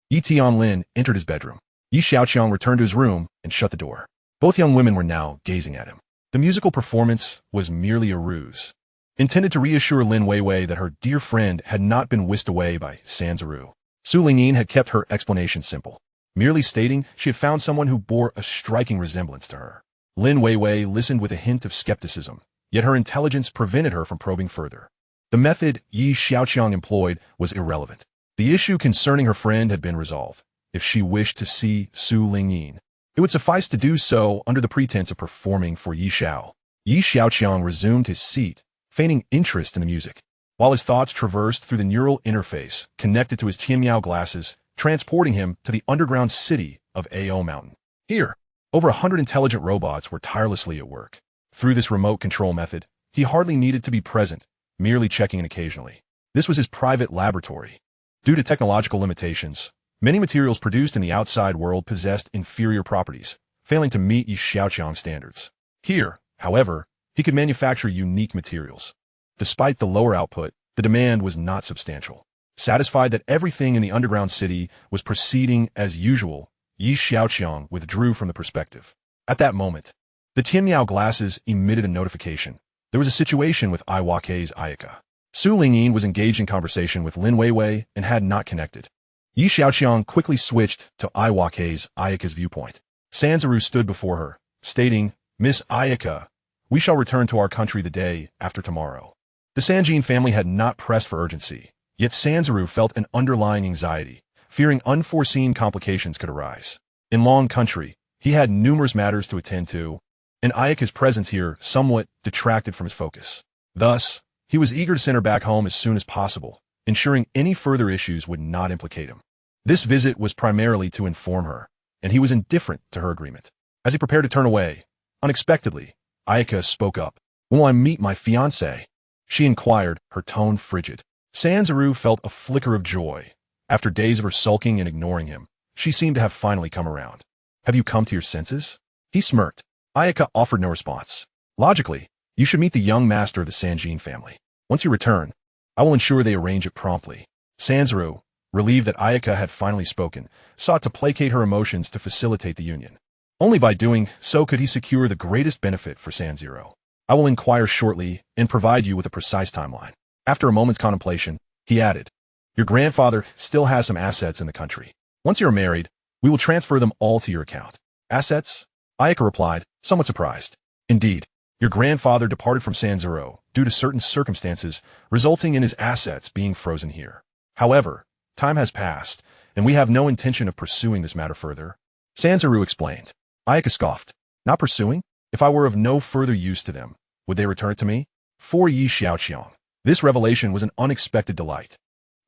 Yi Tianlin entered his bedroom. Yi Xiaoqiang returned to his room and shut the door. Both young women were now gazing at him. The musical performance was merely a ruse, intended to reassure Lin Weiwei that her dear friend had not been whisked away by Sanzuru. Su Lingyin had kept her explanation simple, merely stating she had found someone who bore a striking resemblance to her. Lin Weiwei listened with a hint of skepticism, yet her intelligence prevented her from probing further. The method Yi Xiaoqiang employed was irrelevant. The issue concerning her friend had been resolved. If she wished to see Su Lingyin, it would suffice to do so under the pretense of performing for Yi Xiao. Yi Xiaoqiang resumed his seat, feigning interest in the music, while his thoughts traversed through the neural interface connected to his Tianmiao glasses, transporting him to the underground city of Ao Mountain. Here, over 100 intelligent robots were tirelessly at work. Through this remote control method, he hardly needed to be present, merely checking in occasionally. This was his private laboratory. Due to technological limitations, many materials produced in the outside world possessed inferior properties, failing to meet Yi Xiaoqiang's standards. Here, however, he could manufacture unique materials. Despite the lower output, the demand was not substantial. Satisfied that everything in the underground city was proceeding as usual, Yi Xiaoqiang withdrew from the perspective. At that moment, the Tianmiao glasses emitted a notification. There was a situation with Iwake's Ayaka. Su Lingyin was engaged in conversation with Lin Weiwei and had not connected. Yi Xiaoqiang quickly switched to Iwake's Ayaka's viewpoint. Sanzuru stood before her, stating, "Miss Ayaka, we shall return to our country the day after tomorrow." The Sanjin family had not pressed for urgency, yet Sanzuru felt an underlying anxiety, fearing unforeseen complications could arise. In Long Country, he had numerous matters to attend to, and Ayaka's presence here somewhat detracted from his focus. Thus, he was eager to send her back home as soon as possible, ensuring any further issues would not implicate him. This visit was primarily to inform her, and he was indifferent to her agreement. As he prepared to turn away, unexpectedly, Ayaka spoke up. "Will I meet my fiancé?" she inquired, her tone frigid. Sanzuru felt a flicker of joy. After days of her sulking and ignoring him, she seemed to have finally come around. "Have you come to your senses?" He smirked. Ayaka offered no response. "Logically, you should meet the young master of the Sanjin family. Once you return, I will ensure they arrange it promptly." Sanzuru, relieved that Ayaka had finally spoken, sought to placate her emotions to facilitate the union. Only by doing so could he secure the greatest benefit for Sanzero. "I will inquire shortly and provide you with a precise timeline." After a moment's contemplation, he added, "Your grandfather still has some assets in the country. Once you are married, we will transfer them all to your account." "Assets?" Ayaka replied, somewhat surprised. "Indeed, your grandfather departed from Sanzero due to certain circumstances, resulting in his assets being frozen here. However, time has passed, and we have no intention of pursuing this matter further." Sanzuru explained. Ayaka scoffed. "Not pursuing? If I were of no further use to them, would they return it to me?" For Yi Xiaoqiang, this revelation was an unexpected delight.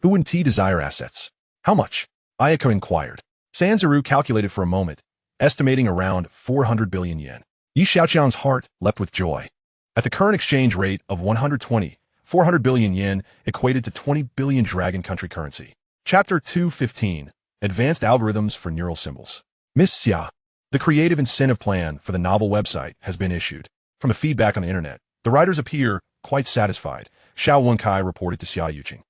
"Who wouldn't he desire assets?" "How much?" Ayaka inquired. Sanzuru calculated for a moment, estimating around 400 billion yen. Yi Xiaoqiang's heart leapt with joy. At the current exchange rate of 120, 400 billion yen equated to 20 billion Dragon Country currency. Chapter 215, Advanced Algorithms for Neural Symbols. Miss Xia, the creative incentive plan for the novel website has been issued. From the feedback on the internet, the writers appear quite satisfied, Xiaoqiang reported to Xiaoqiang.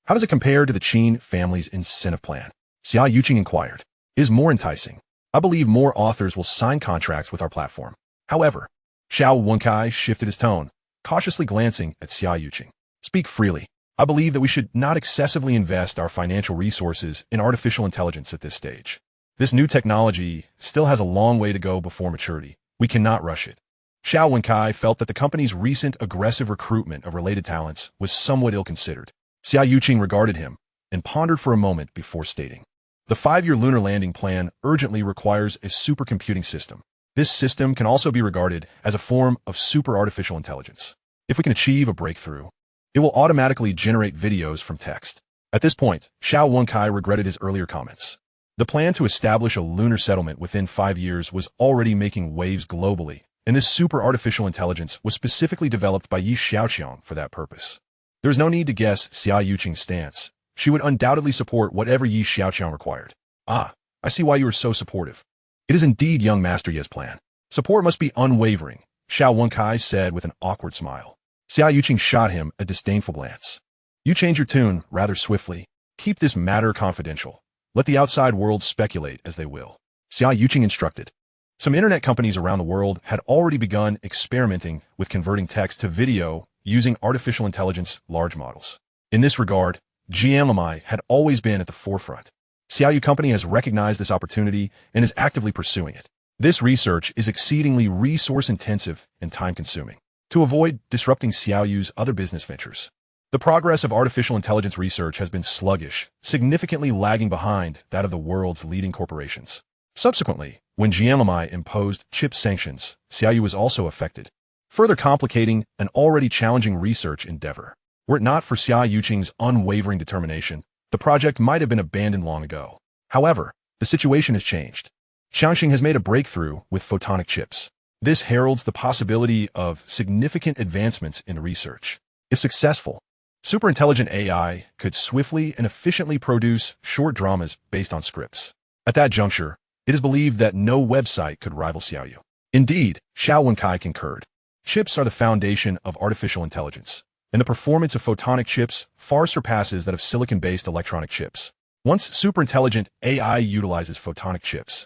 "How does it compare to the Qin family's incentive plan?" Xiaoqiang inquired. "It is more enticing. I believe more authors will sign contracts with our platform. However," Xiaoqiang shifted his tone, cautiously glancing at Xiaoqiang. "Speak freely. I believe that we should not excessively invest our financial resources in artificial intelligence at this stage. This new technology still has a long way to go before maturity. We cannot rush it. Xiaoqiang felt that the company's recent aggressive recruitment of related talents was somewhat ill-considered. Xiaoqiang regarded him and pondered for a moment before stating, "The 5-year lunar landing plan urgently requires a supercomputing system. This system can also be regarded as a form of super artificial intelligence. If we can achieve a breakthrough, it will automatically generate videos from text." At this point, Xiaoqiang regretted his earlier comments. The plan to establish a lunar settlement within 5 years was already making waves globally, and this super artificial intelligence was specifically developed by Xiaoqiang for that purpose. There is no need to guess Xiaoqiang's stance. She would undoubtedly support whatever Xiaoqiang required. "Ah, I see why you are so supportive. It is indeed young Master Ye's plan. Support must be unwavering," Xiaoqiang said with an awkward smile. Xiaoqiang shot him a disdainful glance. "You change your tune rather swiftly. Keep this matter confidential. Let the outside world speculate as they will," Xiaoqiang instructed. Some internet companies around the world had already begun experimenting with converting text to video using artificial intelligence large models. In this regard, Xiaoqiang had always been at the forefront. Xiaoyu Company has recognized this opportunity and is actively pursuing it. This research is exceedingly resource-intensive and time-consuming. To avoid disrupting Xiaoyu's other business ventures, the progress of artificial intelligence research has been sluggish, significantly lagging behind that of the world's leading corporations. Subsequently, when Xiaomi imposed chip sanctions, Xiaoyu was also affected, further complicating an already challenging research endeavor. Were it not for Xiaoqiang's unwavering determination, the project might have been abandoned long ago. However, the situation has changed. Xiaoqiang has made a breakthrough with photonic chips. This heralds the possibility of significant advancements in research. If successful, superintelligent AI could swiftly and efficiently produce short dramas based on scripts. At that juncture, it is believed that no website could rival Xiaoyu. Indeed, Xiaoqiang concurred. Chips are the foundation of artificial intelligence, and the performance of photonic chips far surpasses that of silicon-based electronic chips. Once superintelligent AI utilizes photonic chips,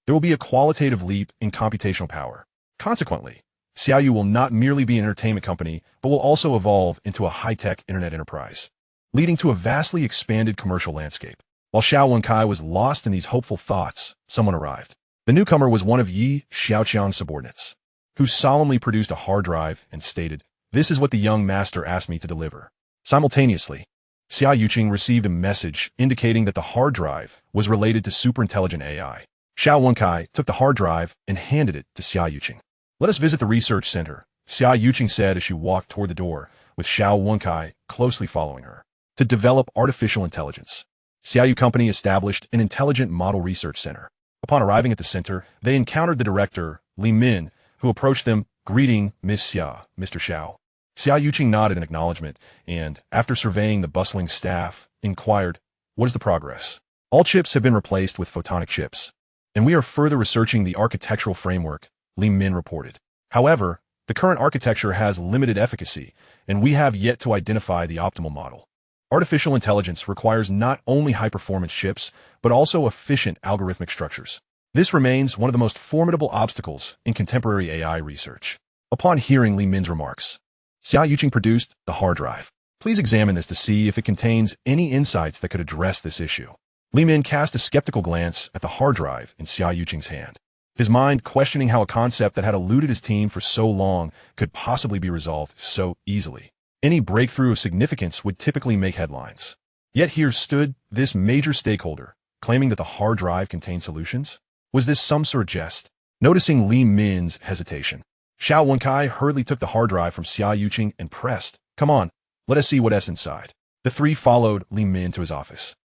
there will be a qualitative leap in computational power. Consequently, Xiaoyu will not merely be an entertainment company, but will also evolve into a high-tech internet enterprise, leading to a vastly expanded commercial landscape. While Xiaoqiang was lost in these hopeful thoughts, someone arrived. The newcomer was one of Xiaoqiang's subordinates, who solemnly produced a hard drive and stated, "This is what the young master asked me to deliver." Simultaneously, Xiaoqiang received a message indicating that the hard drive was related to superintelligent AI. Xiaoqiang took the hard drive and handed it to Xiaoqiang. "Let us visit the research center," Xiaoqiang said as she walked toward the door, with Xiaoqiang closely following her. To develop artificial intelligence, Xiaoyu Company established an intelligent model research center. Upon arriving at the center, they encountered the director, Li Min, who approached them, greeting Miss Xia, Mr. Xiao. Xiaoqiang nodded in acknowledgement and, after surveying the bustling staff, inquired, "What is the progress?" "All chips have been replaced with photonic chips, and we are further researching the architectural framework," Li Min reported. "However, the current architecture has limited efficacy, and we have yet to identify the optimal model. Artificial intelligence requires not only high-performance chips, but also efficient algorithmic structures. This remains one of the most formidable obstacles in contemporary AI research." Upon hearing Li Min's remarks, Xiaoqiang produced the hard drive. "Please examine this to see if it contains any insights that could address this issue." Li Min cast a skeptical glance at the hard drive in Xiaoqiang's hand, his mind questioning how a concept that had eluded his team for so long could possibly be resolved so easily. Any breakthrough of significance would typically make headlines. Yet here stood this major stakeholder, claiming that the hard drive contained solutions? Was this some sort of jest? Noticing Li Min's hesitation, Xiaoqiang hurriedly took the hard drive from Xiaoqiang and pressed, "Come on, let us see what's inside." The three followed Li Min to his office,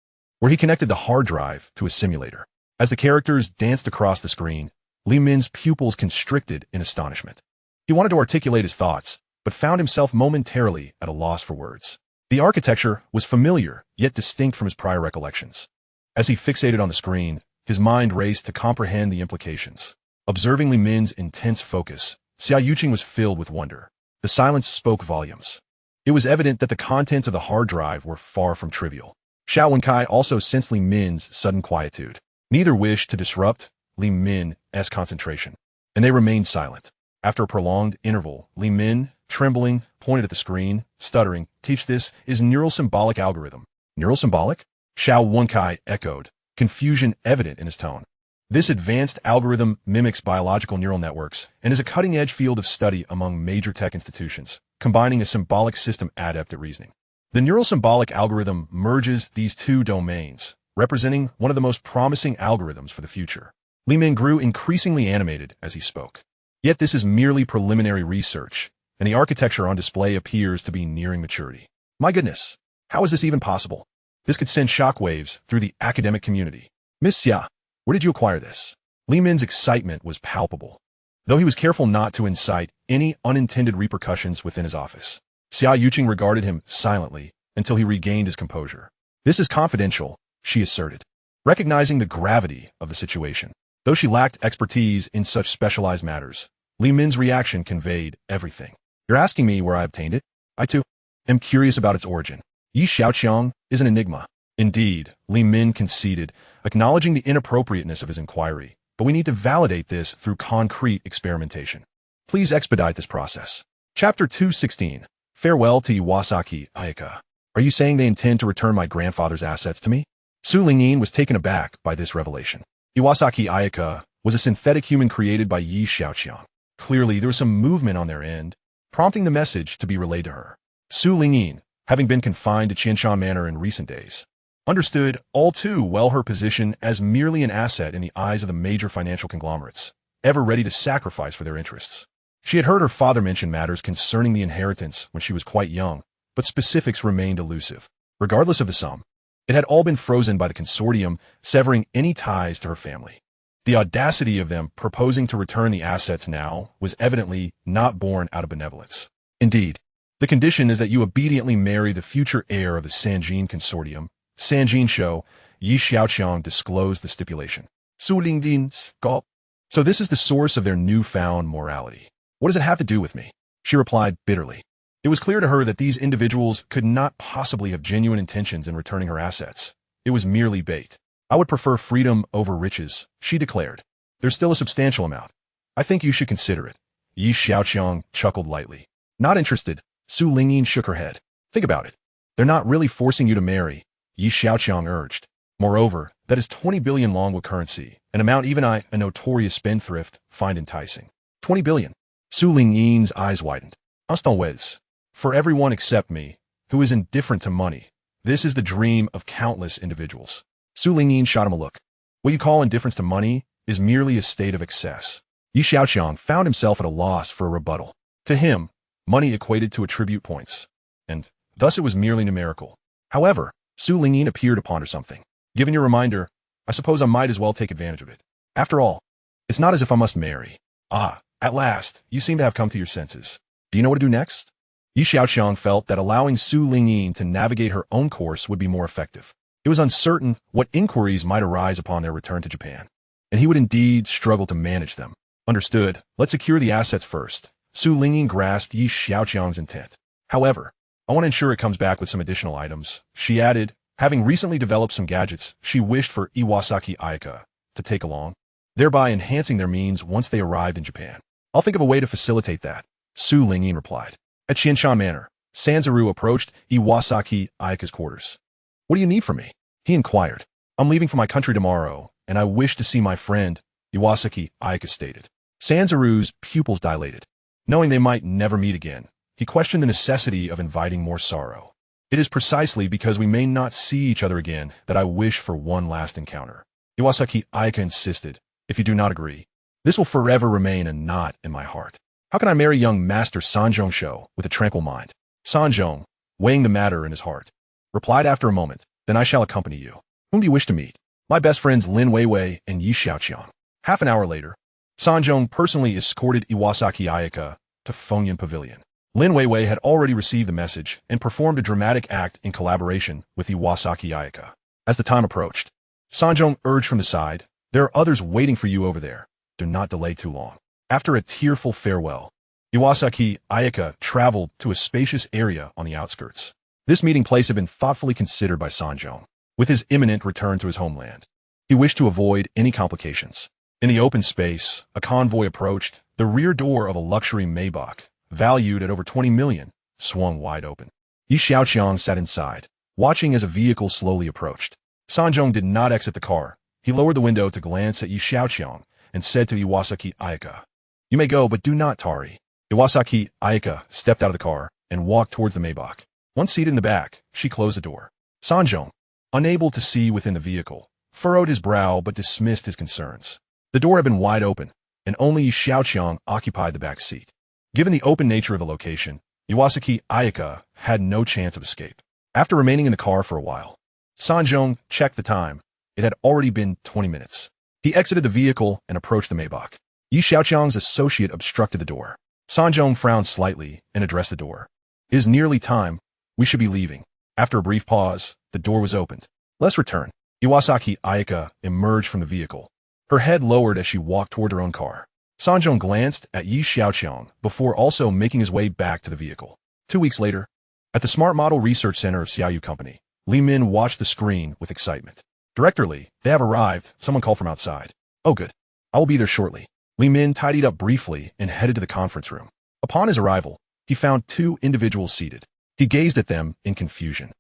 where he connected the hard drive to a simulator. As the characters danced across the screen, Li Min's pupils constricted in astonishment. He wanted to articulate his thoughts, but found himself momentarily at a loss for words. The architecture was familiar, yet distinct from his prior recollections. As he fixated on the screen, his mind raced to comprehend the implications. Observing Li Min's intense focus, Xiaoqiang was filled with wonder. The silence spoke volumes. It was evident that the contents of the hard drive were far from trivial. Xiaoqiang also sensed Li Min's sudden quietude. Neither wished to disrupt Li Min's concentration, and they remained silent. After a prolonged interval, Li Min trembling, pointed at the screen, stuttering. Teach this is neural symbolic algorithm. Neural symbolic? Xiaoqiang echoed, confusion evident in his tone. This advanced algorithm mimics biological neural networks and is a cutting-edge field of study among major tech institutions, combining a symbolic system adept at reasoning. The neural symbolic algorithm merges these two domains, representing one of the most promising algorithms for the future. Li Min grew increasingly animated as he spoke. Yet this is merely preliminary research, and the architecture on display appears to be nearing maturity. My goodness, how is this even possible? This could send shockwaves through the academic community. Miss Xia, where did you acquire this? Li Min's excitement was palpable, though he was careful not to incite any unintended repercussions within his office. Xiaoqiang regarded him silently until he regained his composure. This is confidential, she asserted, recognizing the gravity of the situation. Though she lacked expertise in such specialized matters, Li Min's reaction conveyed everything. You're asking me where I obtained it? I too am curious about its origin. Xiaoqiang is an enigma. Indeed, Li Min conceded, acknowledging the inappropriateness of his inquiry, but we need to validate this through concrete experimentation. Please expedite this process. Chapter 216. Farewell to Iwasaki Ayaka. Are you saying they intend to return my grandfather's assets to me? Su Lingyin was taken aback by this revelation. Iwasaki Ayaka was a synthetic human created by Xiaoqiang. Clearly, there was some movement on their end, prompting the message to be relayed to her. Su Lingyin, having been confined to Qianshan Manor in recent days, understood all too well her position as merely an asset in the eyes of the major financial conglomerates, ever ready to sacrifice for their interests. She had heard her father mention matters concerning the inheritance when she was quite young, but specifics remained elusive. Regardless of the sum, it had all been frozen by the consortium, severing any ties to her family. The audacity of them proposing to return the assets now was evidently not born out of benevolence. Indeed, the condition is that you obediently marry the future heir of the Sanjin consortium. Sanjin Shou, Xiaoqiang disclosed the stipulation. Su Lingdin's gulp. So this is the source of their newfound morality. What does it have to do with me? She replied bitterly. It was clear to her that these individuals could not possibly have genuine intentions in returning her assets. It was merely bait. I would prefer freedom over riches, she declared. There's still a substantial amount. I think you should consider it. Xiaoqiang chuckled lightly. Not interested, Su Lingyin shook her head. Think about it. They're not really forcing you to marry, Xiaoqiang urged. Moreover, that is 20 billion Longwu currency, an amount even I, a notorious spendthrift, find enticing. 20 billion. Su Lingyin's eyes widened. Instanwes. For everyone except me, who is indifferent to money, this is the dream of countless individuals. Su Lingyin shot him a look. What you call indifference to money is merely a state of excess. Xiaoqiang found himself at a loss for a rebuttal. To him, money equated to attribute points, and thus it was merely numerical. However, Su Lingyin appeared to ponder something. Given your reminder, I suppose I might as well take advantage of it. After all, it's not as if I must marry. Ah, at last, you seem to have come to your senses. Do you know what to do next? Xiaoqiang felt that allowing Su Lingyin to navigate her own course would be more effective. It was uncertain what inquiries might arise upon their return to Japan, and he would indeed struggle to manage them. Understood. Let's secure the assets first. Su Lingyin grasped Xiaoqiang's intent. However, I want to ensure it comes back with some additional items, she added. Having recently developed some gadgets, she wished for Iwasaki Ayaka to take along, thereby enhancing their means once they arrived in Japan. I'll think of a way to facilitate that, Su Lingyin replied. At Qianshan Manor, Sanzaru approached Iwasaki Ayaka's quarters. What do you need from me? He inquired. I'm leaving for my country tomorrow, and I wish to see my friend, Iwasaki Ayaka stated. Sanzaru's pupils dilated. Knowing they might never meet again, he questioned the necessity of inviting more sorrow. It is precisely because we may not see each other again that I wish for one last encounter. Iwasaki Ayaka insisted. If you do not agree, this will forever remain a knot in my heart. How can I marry young Master Sanzhong Shou with a tranquil mind? Sanzhong, weighing the matter in his heart, replied after a moment, then I shall accompany you. Whom do you wish to meet? My best friends Lin Weiwei and Xiaoqiang. Half an hour later, Sanzhong personally escorted Iwasaki Ayaka to Fengyan Pavilion. Lin Weiwei had already received the message and performed a dramatic act in collaboration with Iwasaki Ayaka. As the time approached, Sanzhong urged from the side, there are others waiting for you over there. Do not delay too long. After a tearful farewell, Iwasaki Ayaka traveled to a spacious area on the outskirts. This meeting place had been thoughtfully considered by Sanzhong. With his imminent return to his homeland, he wished to avoid any complications. In the open space, a convoy approached, the rear door of a luxury Maybach, valued at over 20 million, swung wide open. Xiaoqiang sat inside, watching as a vehicle slowly approached. Sanjong did not exit the car. He lowered the window to glance at Xiaoqiang and said to Iwasaki Ayaka, "You may go, but do not tarry." Iwasaki Ayaka stepped out of the car and walked towards the Maybach. Once seated in the back, she closed the door. Sanjong, unable to see within the vehicle, furrowed his brow but dismissed his concerns. The door had been wide open, and only Xiaoqiang occupied the back seat. Given the open nature of the location, Iwasaki Ayaka had no chance of escape. After remaining in the car for a while, Sanjong checked the time. It had already been 20 minutes. He exited the vehicle and approached the Maybach. Xiaoqiang's associate obstructed the door. Sanjong frowned slightly and addressed the door. "It is nearly time. We should be leaving." After a brief pause, the door was opened. "Let's return." Iwasaki Ayaka emerged from the vehicle. Her head lowered as she walked toward her own car. Sanjong glanced at Xiaoqiang before also making his way back to the vehicle. 2 weeks later, at the Smart Model Research Center of Xiaoyu Company, Li Min watched the screen with excitement. "Director Li, they have arrived," someone called from outside. "Oh good. I will be there shortly." Li Min tidied up briefly and headed to the conference room. Upon his arrival, he found 2 individuals seated. He gazed at them in confusion,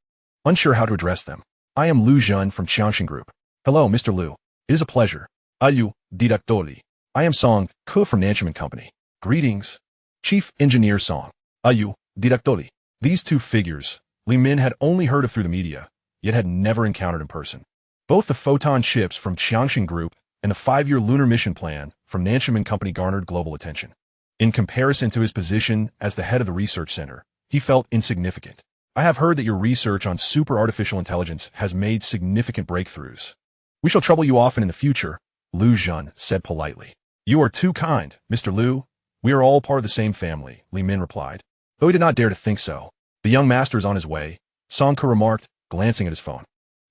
unsure how to address them. "I am Lu Zhen from Xiaoqiang Group." "Hello, Mr. Lu. It is a pleasure." "Ayu, Directori. I am Song Ke from Nanchman Company." "Greetings." "Chief Engineer Song." "Ayu, Directori." These 2 figures, Li Min had only heard of through the media, yet had never encountered in person. Both the photon chips from Xiaoqiang Group and the 5-year lunar mission plan from Nanchman Company garnered global attention. In comparison to his position as the head of the research center, he felt insignificant. "I have heard that your research on super artificial intelligence has made significant breakthroughs. We shall trouble you often in the future," Lu Zhen said politely. "You are too kind, Mr. Lu. We are all part of the same family," Li Min replied, though he did not dare to think so. "The young master is on his way," Song Ke remarked, glancing at his phone.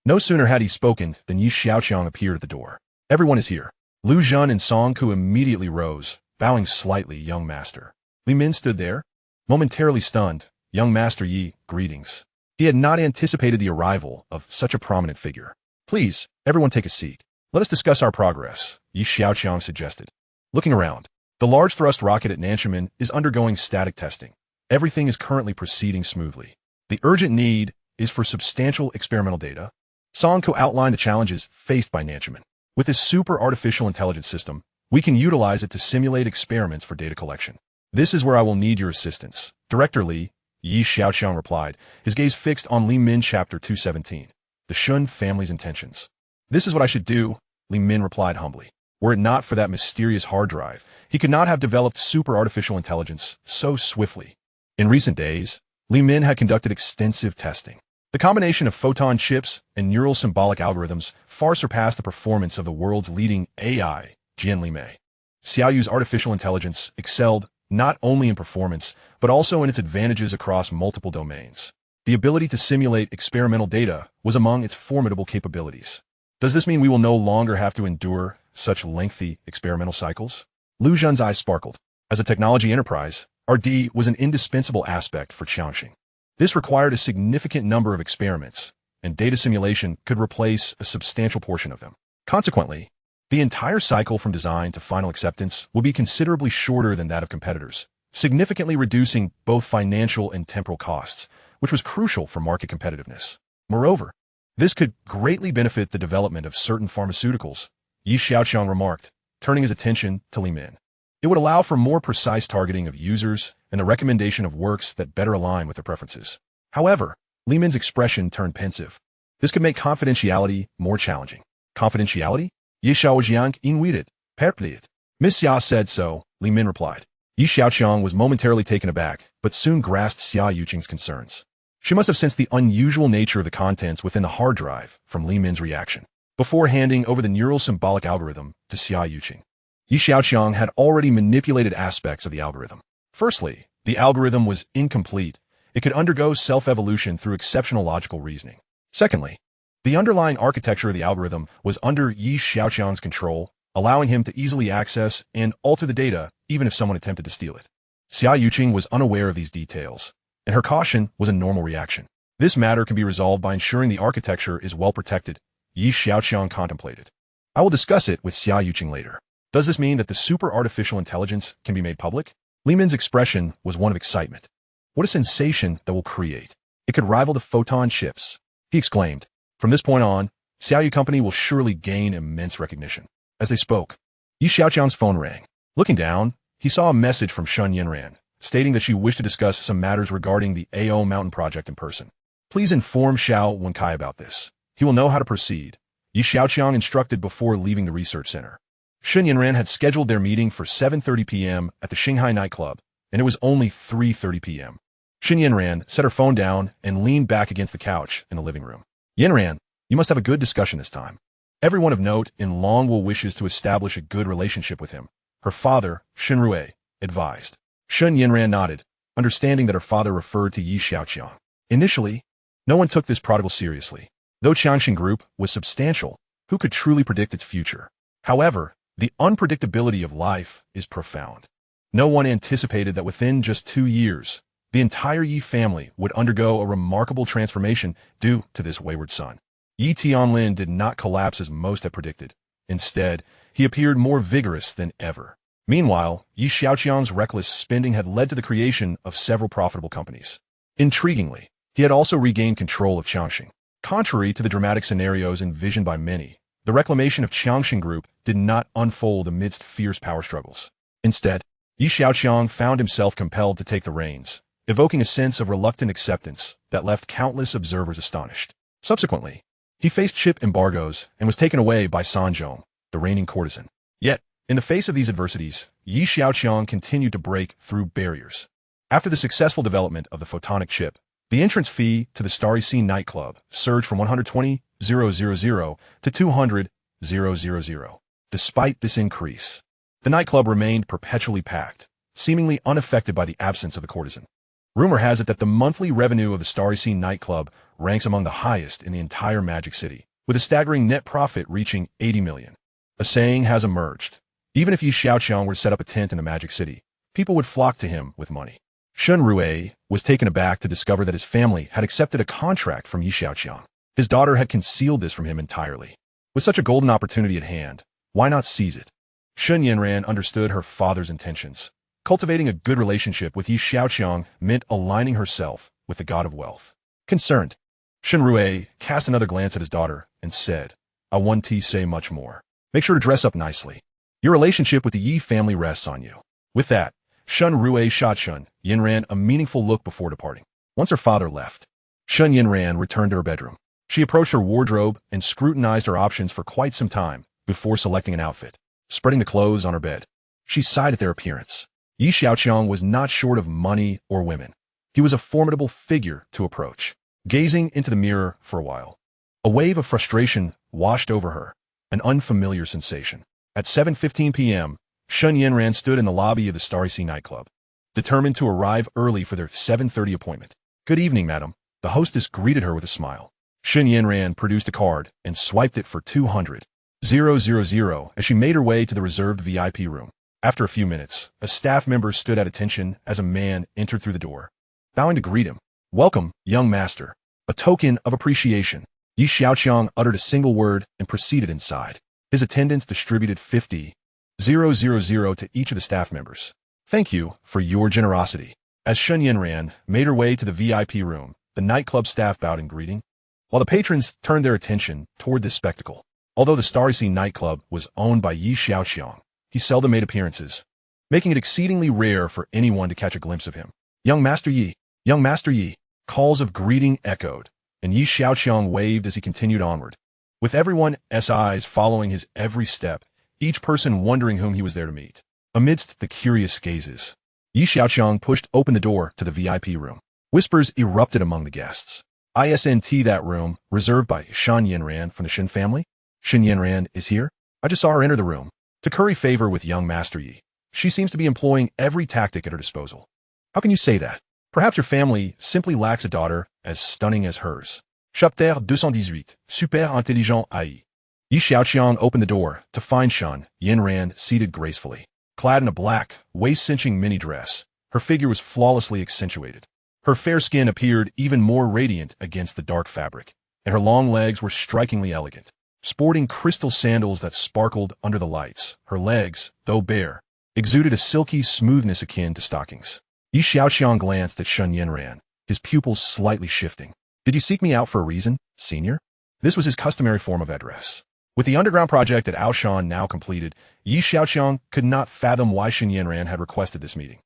No sooner had he spoken than Xiaoqiang appeared at the door. "Everyone is here." Lu Zhen and Song Ke immediately rose, bowing slightly, "Young master." Li Min stood there, momentarily stunned. "Young Master Yi, greetings." He had not anticipated the arrival of such a prominent figure. "Please, everyone take a seat. Let us discuss our progress," Xiaoqiang suggested. Looking around, the large thrust rocket at Nanchman is undergoing static testing. Everything is currently proceeding smoothly. The urgent need is for substantial experimental data. Song Ke outlined the challenges faced by Nanchman. "With this super artificial intelligence system, we can utilize it to simulate experiments for data collection. This is where I will need your assistance, Director Li," Xiaoqiang replied, his gaze fixed on Li Min Chapter 217, the Shun family's intentions. "This is what I should do," Li Min replied humbly. Were it not for that mysterious hard drive, he could not have developed super artificial intelligence so swiftly. In recent days, Li Min had conducted extensive testing. The combination of photon chips and neural symbolic algorithms far surpassed the performance of the world's leading AI, Jian Li Mei. Xiaoyu's artificial intelligence excelled not only in performance, but also in its advantages across multiple domains. The ability to simulate experimental data was among its formidable capabilities. Does this mean we will no longer have to endure such lengthy experimental cycles? Lu Zhen's eyes sparkled. As a technology enterprise, R&D was an indispensable aspect for Xiaoqiang. This required a significant number of experiments, and data simulation could replace a substantial portion of them. Consequently, the entire cycle from design to final acceptance would be considerably shorter than that of competitors, significantly reducing both financial and temporal costs, which was crucial for market competitiveness. Moreover, this could greatly benefit the development of certain pharmaceuticals, Xiaoqiang remarked, turning his attention to Li Min. It would allow for more precise targeting of users and the recommendation of works that better align with their preferences. However, Li Min's expression turned pensive. This could make confidentiality more challenging. "Confidentiality? Xiaoqiang invited, perplex." "Miss Xia said so," Li Min replied. Xiaoqiang was momentarily taken aback, but soon grasped Xiaoqiang's concerns. She must have sensed the unusual nature of the contents within the hard drive from Li Min's reaction. Before handing over the neural symbolic algorithm to Xiaoqiang, Xiaoqiang had already manipulated aspects of the algorithm. Firstly, the algorithm was incomplete. It could undergo self-evolution through exceptional logical reasoning. Secondly, the underlying architecture of the algorithm was under Xiaoqiang's control, allowing him to easily access and alter the data even if someone attempted to steal it. Xiaoqiang was unaware of these details, and her caution was a normal reaction. This matter can be resolved by ensuring the architecture is well protected, Xiaoqiang contemplated. "I will discuss it with Xiaoqiang later." "Does this mean that the super artificial intelligence can be made public?" Li Min's expression was one of excitement. What a sensation that will create. It could rival the photon chips. He exclaimed. From this point on, Xiaoyu Company will surely gain immense recognition. As they spoke, Xiaoqiang's phone rang. Looking down, he saw a message from Shun Yinran, stating that she wished to discuss some matters regarding the AO Mountain project in person. Please inform Xiao Wenkai about this. He will know how to proceed. Xiaoqiang instructed before leaving the research center. Shun Yinran had scheduled their meeting for 7:30 p.m. at the Shanghai nightclub, and it was only 3:30 p.m. Shun Yinran set her phone down and leaned back against the couch in the living room. Yinran, you must have a good discussion this time. Everyone of note in Longwu wishes to establish a good relationship with him. Her father, Shun Rue, advised. Shun Yinran nodded, understanding that her father referred to Xiaoqiang. Initially, no one took this prodigal seriously. Though Xia Group was substantial, who could truly predict its future? However, the unpredictability of life is profound. No one anticipated that within just 2 years, the entire Yi family would undergo a remarkable transformation due to this wayward son. Yi Tianlin did not collapse as most had predicted. Instead, he appeared more vigorous than ever. Meanwhile, Yi Xiaoqiang's reckless spending had led to the creation of several profitable companies. Intriguingly, he had also regained control of Xiaoqiang. Contrary to the dramatic scenarios envisioned by many, the reclamation of Xia Group did not unfold amidst fierce power struggles. Instead, Yi Xiaoqiang found himself compelled to take the reins, evoking a sense of reluctant acceptance that left countless observers astonished. Subsequently, he faced chip embargoes and was taken away by Sanzhong, the reigning courtesan. Yet, in the face of these adversities, Yi Xiaoqiang continued to break through barriers. After the successful development of the photonic chip, the entrance fee to the Starry Sea nightclub surged from 120,000 to 200,000. Despite this increase, the nightclub remained perpetually packed, seemingly unaffected by the absence of the courtesan. Rumor has it that the monthly revenue of the Starry Sea nightclub ranks among the highest in the entire Magic City, with a staggering net profit reaching 80 million. A saying has emerged. Even if Yi Xiaoqiang were to set up a tent in the Magic City, people would flock to him with money. Shun Rue was taken aback to discover that his family had accepted a contract from Yi Xiaoqiang. His daughter had concealed this from him entirely. With such a golden opportunity at hand, why not seize it? Shun Yinran understood her father's intentions. Cultivating a good relationship with Yi Xiaoqiang meant aligning herself with the god of wealth. Concerned, Shun Rue cast another glance at his daughter and said, I want to say much more. Make sure to dress up nicely. Your relationship with the Yi family rests on you. With that, Shun Rue shot Shun Yinran a meaningful look before departing. Once her father left, Shun Yinran returned to her bedroom. She approached her wardrobe and scrutinized her options for quite some time before selecting an outfit. Spreading the clothes on her bed, she sighed at their appearance. Yi Xiaoqiang was not short of money or women. He was a formidable figure to approach. Gazing into the mirror for a while, a wave of frustration washed over her, an unfamiliar sensation. At 7:15 p.m., Shun Yinran stood in the lobby of the Starry Sea nightclub, determined to arrive early for their 7:30 appointment. Good evening, madam. The hostess greeted her with a smile. Shun Yinran produced a card and swiped it for 200,000 as she made her way to the reserved VIP room. After a few minutes, a staff member stood at attention as a man entered through the door. Bowing to greet him, welcome, young master. A token of appreciation. Yi Xiaoqiang uttered a single word and proceeded inside. His attendants distributed 50,000 to each of the staff members. Thank you for your generosity. As Shun Yinran made her way to the VIP room, the nightclub staff bowed in greeting, while the patrons turned their attention toward this spectacle. Although the Starry Sea nightclub was owned by Yi Xiaoqiang, he seldom made appearances, making it exceedingly rare for anyone to catch a glimpse of him. Young Master Yi, young Master Yi, calls of greeting echoed, and Yi Xiaoqiang waved as he continued onward. With everyone's eyes following his every step, each person wondering whom he was there to meet. Amidst the curious gazes, Yi Xiaoqiang pushed open the door to the VIP room. Whispers erupted among the guests. Isn't that room reserved by Shun Yinran from the Shin family? Shun Yinran is here? I just saw her enter the room. To curry favor with young Master Yi, she seems to be employing every tactic at her disposal. How can you say that? Perhaps your family simply lacks a daughter as stunning as hers. Chapter 218, Super Intelligent AI. Yi Xiaoqiang opened the door to find Shun Yinran seated gracefully. Clad in a black, waist-cinching mini dress, her figure was flawlessly accentuated. Her fair skin appeared even more radiant against the dark fabric, and her long legs were strikingly elegant. Sporting crystal sandals that sparkled under the lights, her legs, though bare, exuded a silky smoothness akin to stockings. Xiaoqiang glanced at Shun Yinran, his pupils slightly shifting. Did you seek me out for a reason, senior? This was his customary form of address. With the underground project at Aoshan now completed, Yi Xiaoqiang could not fathom why Shun Yinran had requested this meeting.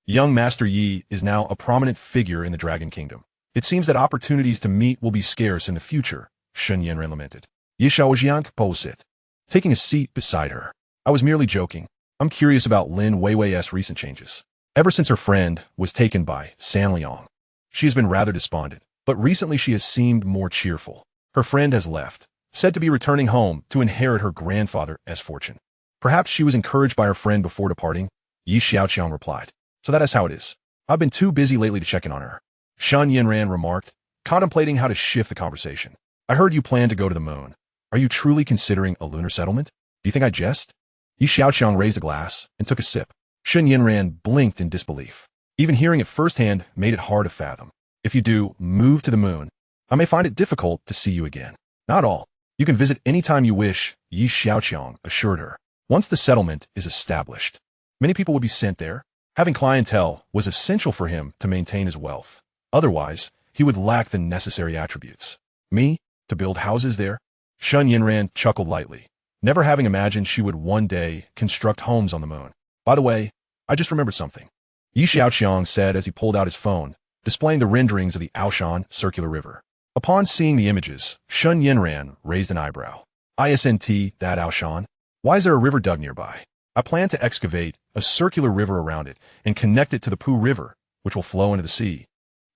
Young Master Yi is now a prominent figure in the Dragon Kingdom. It seems that opportunities to meet will be scarce in the future, Shun Yinran lamented. Yi Xiaoqiang posed, taking a seat beside her. I was merely joking. I'm curious about Lin Weiwei's recent changes. Ever since her friend was taken by San Liang, she has been rather despondent, but recently she has seemed more cheerful. Her friend has left, said to be returning home to inherit her grandfather's fortune. Perhaps she was encouraged by her friend before departing, Yi Xiaoqiang replied. So that is how it is. I've been too busy lately to check in on her. Shun Yinran remarked, contemplating how to shift the conversation. I heard you plan to go to the moon. Are you truly considering a lunar settlement? Do you think I jest? Yi Xiaoqiang raised a glass and took a sip. Shun Yinran blinked in disbelief. Even hearing it firsthand made it hard to fathom. If you do move to the moon, I may find it difficult to see you again. Not all. You can visit any time you wish, Yi Xiaoqiang assured her. Once the settlement is established, many people would be sent there. Having clientele was essential for him to maintain his wealth. Otherwise, he would lack the necessary attributes. Me? To build houses there? Shun Yinran chuckled lightly, never having imagined she would one day construct homes on the moon. By the way, I just remembered something. Yi Xiaoqiang said as he pulled out his phone, displaying the renderings of the Aoshan circular river. Upon seeing the images, Shun Yinran raised an eyebrow. Isn't that Aoshan? Why is there a river dug nearby? I plan to excavate a circular river around it and connect it to the Pu River, which will flow into the sea.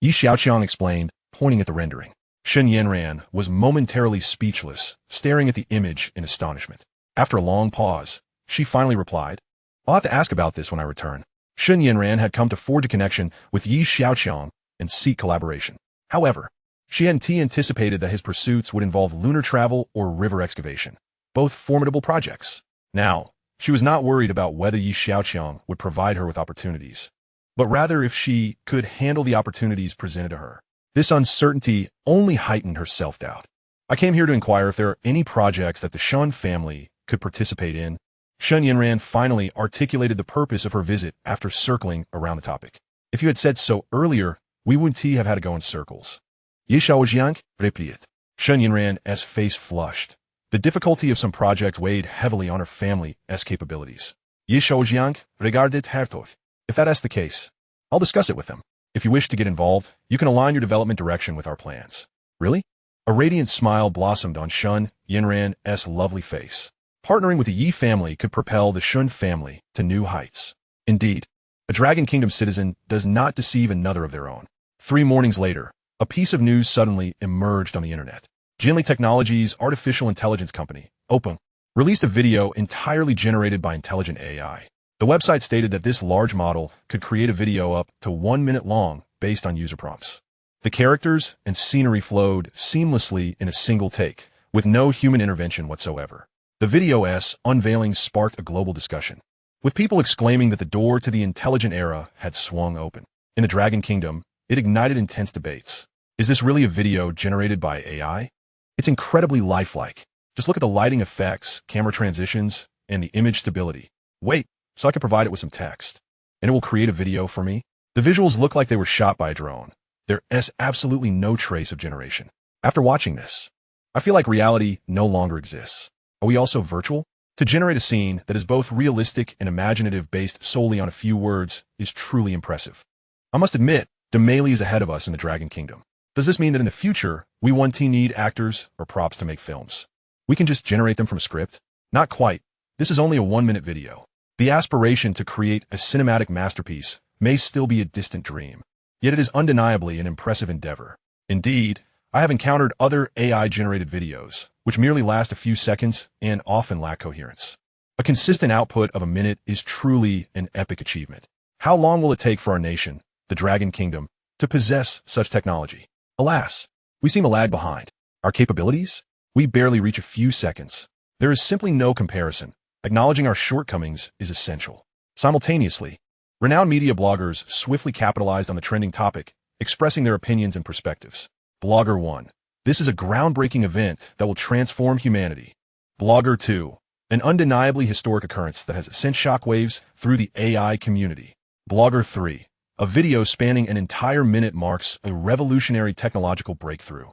Yi Xiaoqiang explained, pointing at the rendering. Shun Yinran was momentarily speechless, staring at the image in astonishment. After a long pause, she finally replied, I'll have to ask about this when I return. Shun Yinran had come to forge a connection with Yi Xiaoqiang and seek collaboration. However, she hadn't anticipated that his pursuits would involve lunar travel or river excavation, both formidable projects. Now, she was not worried about whether Yi Xiaoqiang would provide her with opportunities, but rather if she could handle the opportunities presented to her. This uncertainty only heightened her self-doubt. I came here to inquire if there are any projects that the Shun family could participate in. Shun Yinran finally articulated the purpose of her visit after circling around the topic. If you had said so earlier, we wouldn't have had to go in circles. Yi Xiaoqiang replied. Shun Yinran's face flushed. The difficulty of some projects weighed heavily on her family's capabilities. Yi Xiaoqiang regarded Hertog. If that's the case, I'll discuss it with them. If you wish to get involved, you can align your development direction with our plans. Really? A radiant smile blossomed on Shun Yinran's lovely face. Partnering with the Yi family could propel the Shun family to new heights. Indeed, a Dragon Kingdom citizen does not deceive another of their own. 3 mornings later, a piece of news suddenly emerged on the internet. Jinli Technologies' artificial intelligence company, Openg, released a video entirely generated by intelligent AI. The website stated that this large model could create a video up to 1 minute long based on user prompts. The characters and scenery flowed seamlessly in a single take, with no human intervention whatsoever. The video's unveiling sparked a global discussion, with people exclaiming that the door to the intelligent era had swung open. In the Dragon Kingdom, it ignited intense debates. Is this really a video generated by AI? It's incredibly lifelike. Just look at the lighting effects, camera transitions, and the image stability. Wait, so I can provide it with some text, and it will create a video for me? The visuals look like they were shot by a drone. There's absolutely no trace of generation. After watching this, I feel like reality no longer exists. Are we also virtual? To generate a scene that is both realistic and imaginative based solely on a few words is truly impressive. I must admit, Demeli is ahead of us in the Dragon Kingdom. Does this mean that in the future, we won't need actors or props to make films? We can just generate them from a script? Not quite. This is only a 1-minute video. The aspiration to create a cinematic masterpiece may still be a distant dream, yet it is undeniably an impressive endeavor. Indeed, I have encountered other AI-generated videos, which merely last a few seconds and often lack coherence. A consistent output of a minute is truly an epic achievement. How long will it take for our nation, the Dragon Kingdom, to possess such technology? Alas, we seem to lag behind. Our capabilities? We barely reach a few seconds. There is simply no comparison. Acknowledging our shortcomings is essential. Simultaneously, renowned media bloggers swiftly capitalized on the trending topic, expressing their opinions and perspectives. Blogger 1. This is a groundbreaking event that will transform humanity. Blogger 2. an undeniably historic occurrence that has sent shockwaves through the AI community. Blogger 3. A video spanning an entire minute marks a revolutionary technological breakthrough.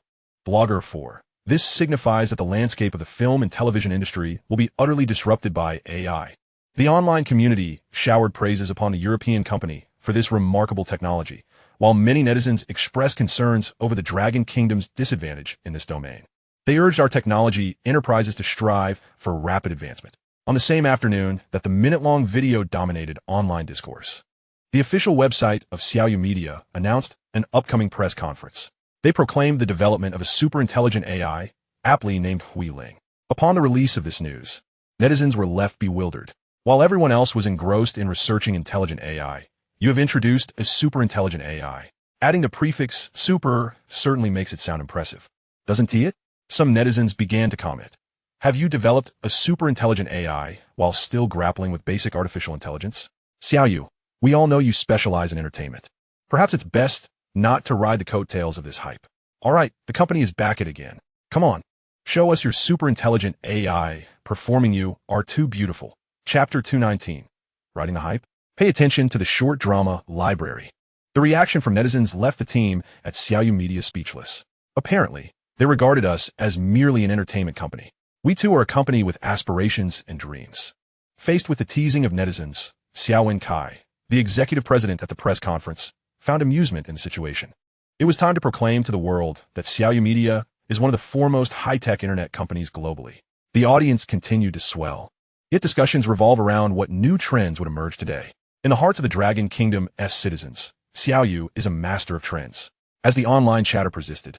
Blogger 4. This signifies that the landscape of the film and television industry will be utterly disrupted by AI. The online community showered praises upon the European company for this remarkable technology, while many netizens expressed concerns over the Dragon Kingdom's disadvantage in this domain. They urged our technology enterprises to strive for rapid advancement. On the same afternoon that the minute-long video dominated online discourse, the official website of Xiaoqiang Media announced an upcoming press conference. They proclaimed the development of a super-intelligent AI, aptly named Huiling. Upon the release of this news, netizens were left bewildered. While everyone else was engrossed in researching intelligent AI, you have introduced a super-intelligent AI. Adding the prefix super certainly makes it sound impressive. Doesn't it? Some netizens began to comment. Have you developed a super-intelligent AI while still grappling with basic artificial intelligence? Xiaoqiang, we all know you specialize in entertainment. Perhaps it's best not to ride the coattails of this hype. All right, the company is back at it again. Come on, show us your super-intelligent AI. Performing you are too beautiful. Chapter 219. Riding the hype? Pay attention to the short drama library. The reaction from netizens left the team at Xiaoqiang Media speechless. Apparently, they regarded us as merely an entertainment company. We too are a company with aspirations and dreams. Faced with the teasing of netizens, Xiaoqiang, the executive president at the press conference, found amusement in the situation. It was time to proclaim to the world that Xiaoqiang Media is one of the foremost high-tech internet companies globally. The audience continued to swell. Yet discussions revolve around what new trends would emerge today. In the hearts of the Dragon Kingdom's citizens, Xiaoqiang is a master of trends. As the online chatter persisted,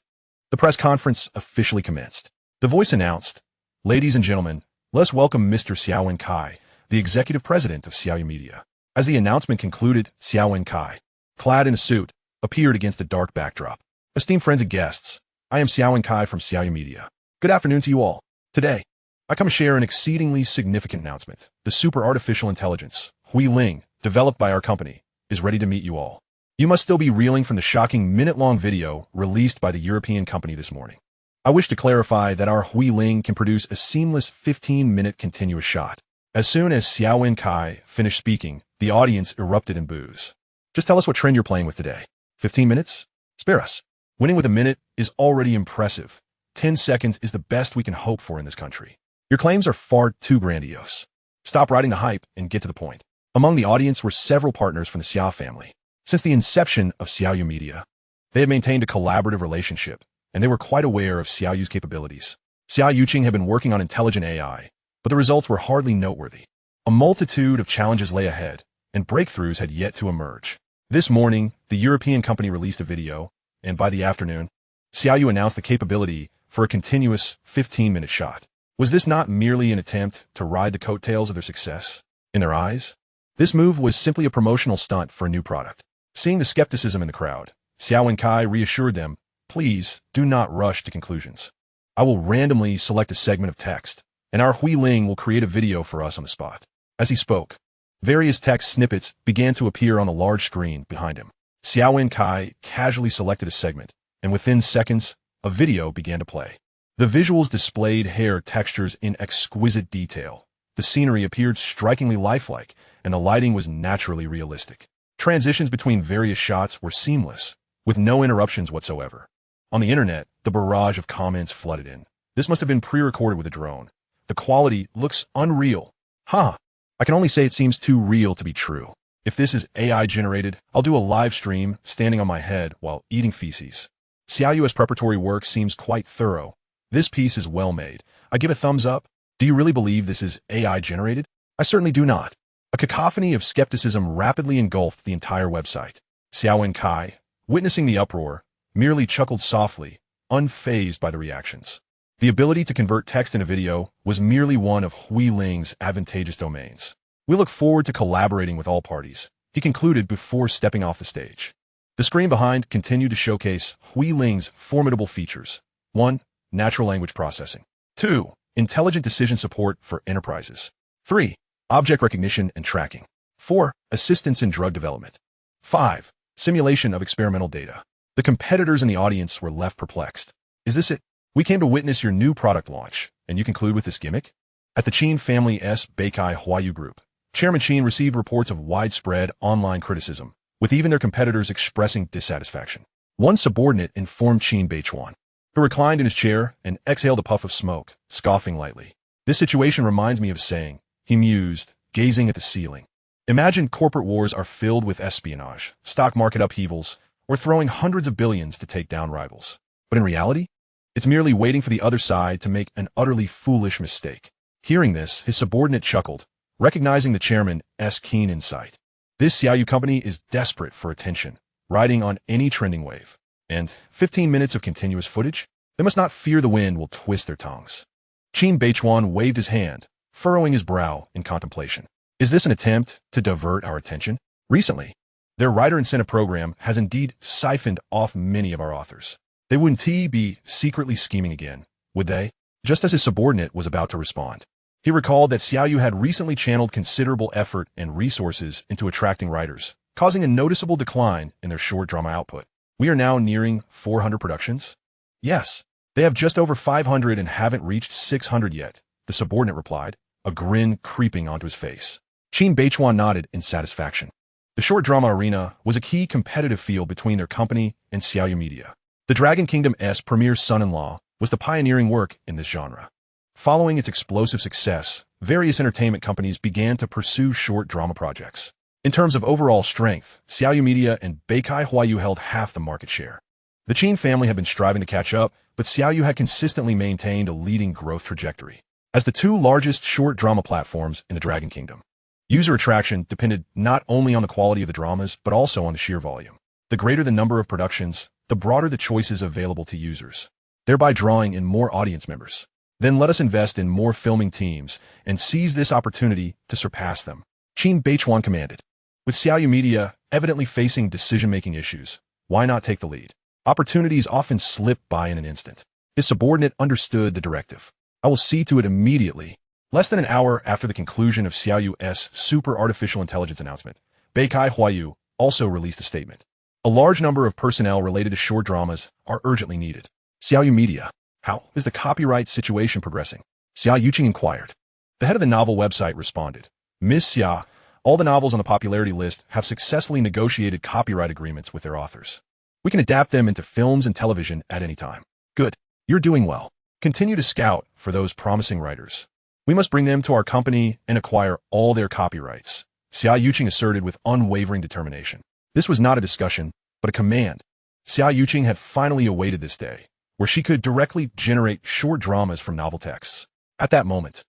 the press conference officially commenced. The voice announced, "Ladies and gentlemen, let's welcome Mr. Xiaoqiang, the executive president of Xiaoqiang Media." As the announcement concluded, Xiaoqiang, clad in a suit, appeared against a dark backdrop. Esteemed friends and guests, I am Xiaoqiang from Xiaoqiang Media. Good afternoon to you all. Today, I come to share an exceedingly significant announcement. The super artificial intelligence, Huiling, developed by our company, is ready to meet you all. You must still be reeling from the shocking minute-long video released by the European company this morning. I wish to clarify that our Huiling can produce a seamless 15-minute continuous shot. As soon as Xiaoqiang finished speaking, the audience erupted in boos. Just tell us what trend you're playing with today. 15 minutes? Spare us. Winning with a minute is already impressive. 10 seconds is the best we can hope for in this country. Your claims are far too grandiose. Stop riding the hype and get to the point. Among the audience were several partners from the Xia family. Since the inception of Xiaoqiang Media, they had maintained a collaborative relationship, and they were quite aware of Xiaoqiang's capabilities. Xiaoqiang had been working on intelligent AI, but the results were hardly noteworthy. A multitude of challenges lay ahead, and breakthroughs had yet to emerge. This morning, the European company released a video, and by the afternoon, Xiaoqiang announced the capability for a continuous 15-minute shot. Was this not merely an attempt to ride the coattails of their success? In their eyes, this move was simply a promotional stunt for a new product. Seeing the skepticism in the crowd, Xiaoqiang reassured them, "Please do not rush to conclusions. I will randomly select a segment of text, and our Huiling will create a video for us on the spot." As he spoke, various text snippets began to appear on the large screen behind him. Xiaoqiang casually selected a segment, and within seconds, a video began to play. The visuals displayed hair textures in exquisite detail. The scenery appeared strikingly lifelike, and the lighting was naturally realistic. Transitions between various shots were seamless, with no interruptions whatsoever. On the internet, the barrage of comments flooded in. This must have been pre-recorded with a drone. The quality looks unreal. I can only say it seems too real to be true. If this is AI generated, I'll do a live stream standing on my head while eating feces. Xiaoqiang's preparatory work seems quite thorough. This piece is well made. I give a thumbs up. Do you really believe this is AI generated? I certainly do not. A cacophony of skepticism rapidly engulfed the entire website. Xiaoqiang, witnessing the uproar, merely chuckled softly, unfazed by the reactions. The ability to convert text into video was merely one of Huiling's advantageous domains. We look forward to collaborating with all parties, he concluded before stepping off the stage. The screen behind continued to showcase Huiling's formidable features. 1. Natural language processing. 2. Intelligent decision support for enterprises. 3. Object recognition and tracking. 4. Assistance in drug development. 5. Simulation of experimental data. The competitors in the audience were left perplexed. Is this it? We came to witness your new product launch, and you conclude with this gimmick? At the Qin family's Xiaoqiang Group, Chairman Qin received reports of widespread online criticism, with even their competitors expressing dissatisfaction. One subordinate informed Qin Beichuan, who reclined in his chair and exhaled a puff of smoke, scoffing lightly. This situation reminds me of saying, he mused, gazing at the ceiling. Imagine corporate wars are filled with espionage, stock market upheavals, or throwing hundreds of billions to take down rivals. But in reality, it's merely waiting for the other side to make an utterly foolish mistake. Hearing this, his subordinate chuckled, recognizing the chairman's keen insight. This Xiaoyu company is desperate for attention, riding on any trending wave. And 15 minutes of continuous footage? They must not fear the wind will twist their tongues. Qin Beichuan waved his hand, furrowing his brow in contemplation. Is this an attempt to divert our attention? Recently, their writer incentive program has indeed siphoned off many of our authors. They wouldn't be secretly scheming again, would they? Just as his subordinate was about to respond, he recalled that Xiaoyu had recently channeled considerable effort and resources into attracting writers, causing a noticeable decline in their short drama output. We are now nearing 400 productions? Yes, they have just over 500 and haven't reached 600 yet, the subordinate replied, a grin creeping onto his face. Qin Beichuan nodded in satisfaction. The short drama arena was a key competitive field between their company and Xiaoyu Media. The Dragon Kingdom's premier son-in-law was the pioneering work in this genre. Following its explosive success, various entertainment companies began to pursue short drama projects. In terms of overall strength, Xiaoyu Media and Xiaoqiang held half the market share. The Qin family had been striving to catch up, but Xiaoyu had consistently maintained a leading growth trajectory. As the two largest short drama platforms in the Dragon Kingdom, user attraction depended not only on the quality of the dramas, but also on the sheer volume. The greater the number of productions, the broader the choices available to users, thereby drawing in more audience members. Then let us invest in more filming teams and seize this opportunity to surpass them, Qin Beichuan commanded. With Xiaoyu Media evidently facing decision-making issues, why not take the lead? Opportunities often slip by in an instant. His subordinate understood the directive. I will see to it immediately. Less than an hour after the conclusion of Xiaoyu's super artificial intelligence announcement, Xiaoqiang also released a statement. A large number of personnel related to short dramas are urgently needed. Xiaoyu Media, how is the copyright situation progressing? Xiaoqiang inquired. The head of the novel website responded. Ms. Xia, all the novels on the popularity list have successfully negotiated copyright agreements with their authors. We can adapt them into films and television at any time. Good. You're doing well. Continue to scout for those promising writers. We must bring them to our company and acquire all their copyrights, Xiaoqiang asserted with unwavering determination. This was not a discussion, but a command. Xiaoqiang had finally awaited this day, where she could directly generate short dramas from novel texts. At that moment,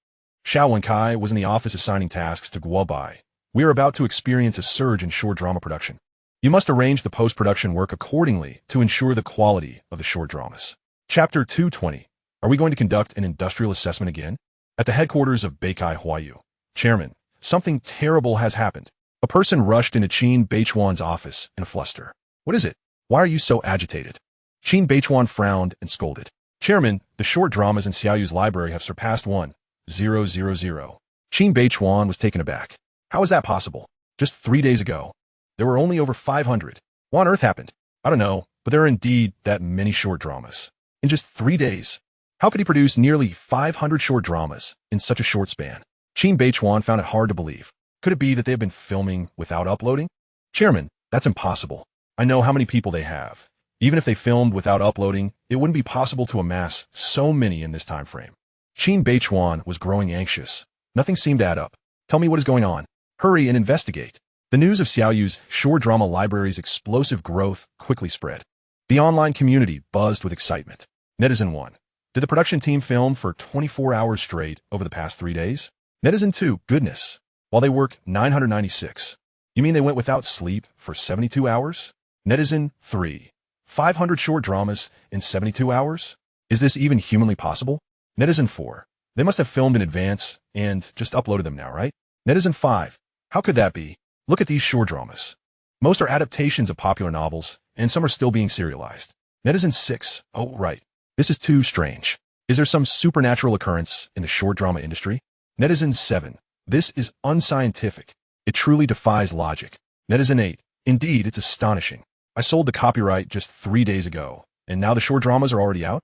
Xiaoqiang was in the office assigning tasks to Guo Bai. We are about to experience a surge in short drama production. You must arrange the post-production work accordingly to ensure the quality of the short dramas. Chapter 220. Are we going to conduct an industrial assessment again? At the headquarters of Xiaoqiang, Chairman, something terrible has happened. A person rushed into Qin Beichuan's office in a fluster. What is it? Why are you so agitated? Qin Beichuan frowned and scolded. Chairman, the short dramas in Xiaoyu's library have surpassed 1,000. Qin Beichuan was taken aback. How is that possible? Just 3 days ago, there were only over 500. What on earth happened? I don't know, but there are indeed that many short dramas. In just 3 days, how could he produce nearly 500 short dramas in such a short span? Qin Beichuan found it hard to believe. Could it be that they have been filming without uploading? Chairman, that's impossible. I know how many people they have. Even if they filmed without uploading, it wouldn't be possible to amass so many in this time frame. Qin Beichuan was growing anxious. Nothing seemed to add up. Tell me what is going on. Hurry and investigate. The news of Xiaoyu's short drama library's explosive growth quickly spread. The online community buzzed with excitement. Netizen 1. Did the production team film for 24 hours straight over the past 3 days? Netizen 2. Goodness. While they worked 996. You mean they went without sleep for 72 hours? Netizen 3. 500 short dramas in 72 hours? Is this even humanly possible? Netizen 4. They must have filmed in advance and just uploaded them now, right? Netizen 5. How could that be? Look at these short dramas. Most are adaptations of popular novels, and some are still being serialized. Netizen 6. Oh, right. This is too strange. Is there some supernatural occurrence in the short drama industry? Netizen 7. This is unscientific. It truly defies logic. Netizen 8. Indeed, it's astonishing. I sold the copyright just 3 days ago, and now the short dramas are already out?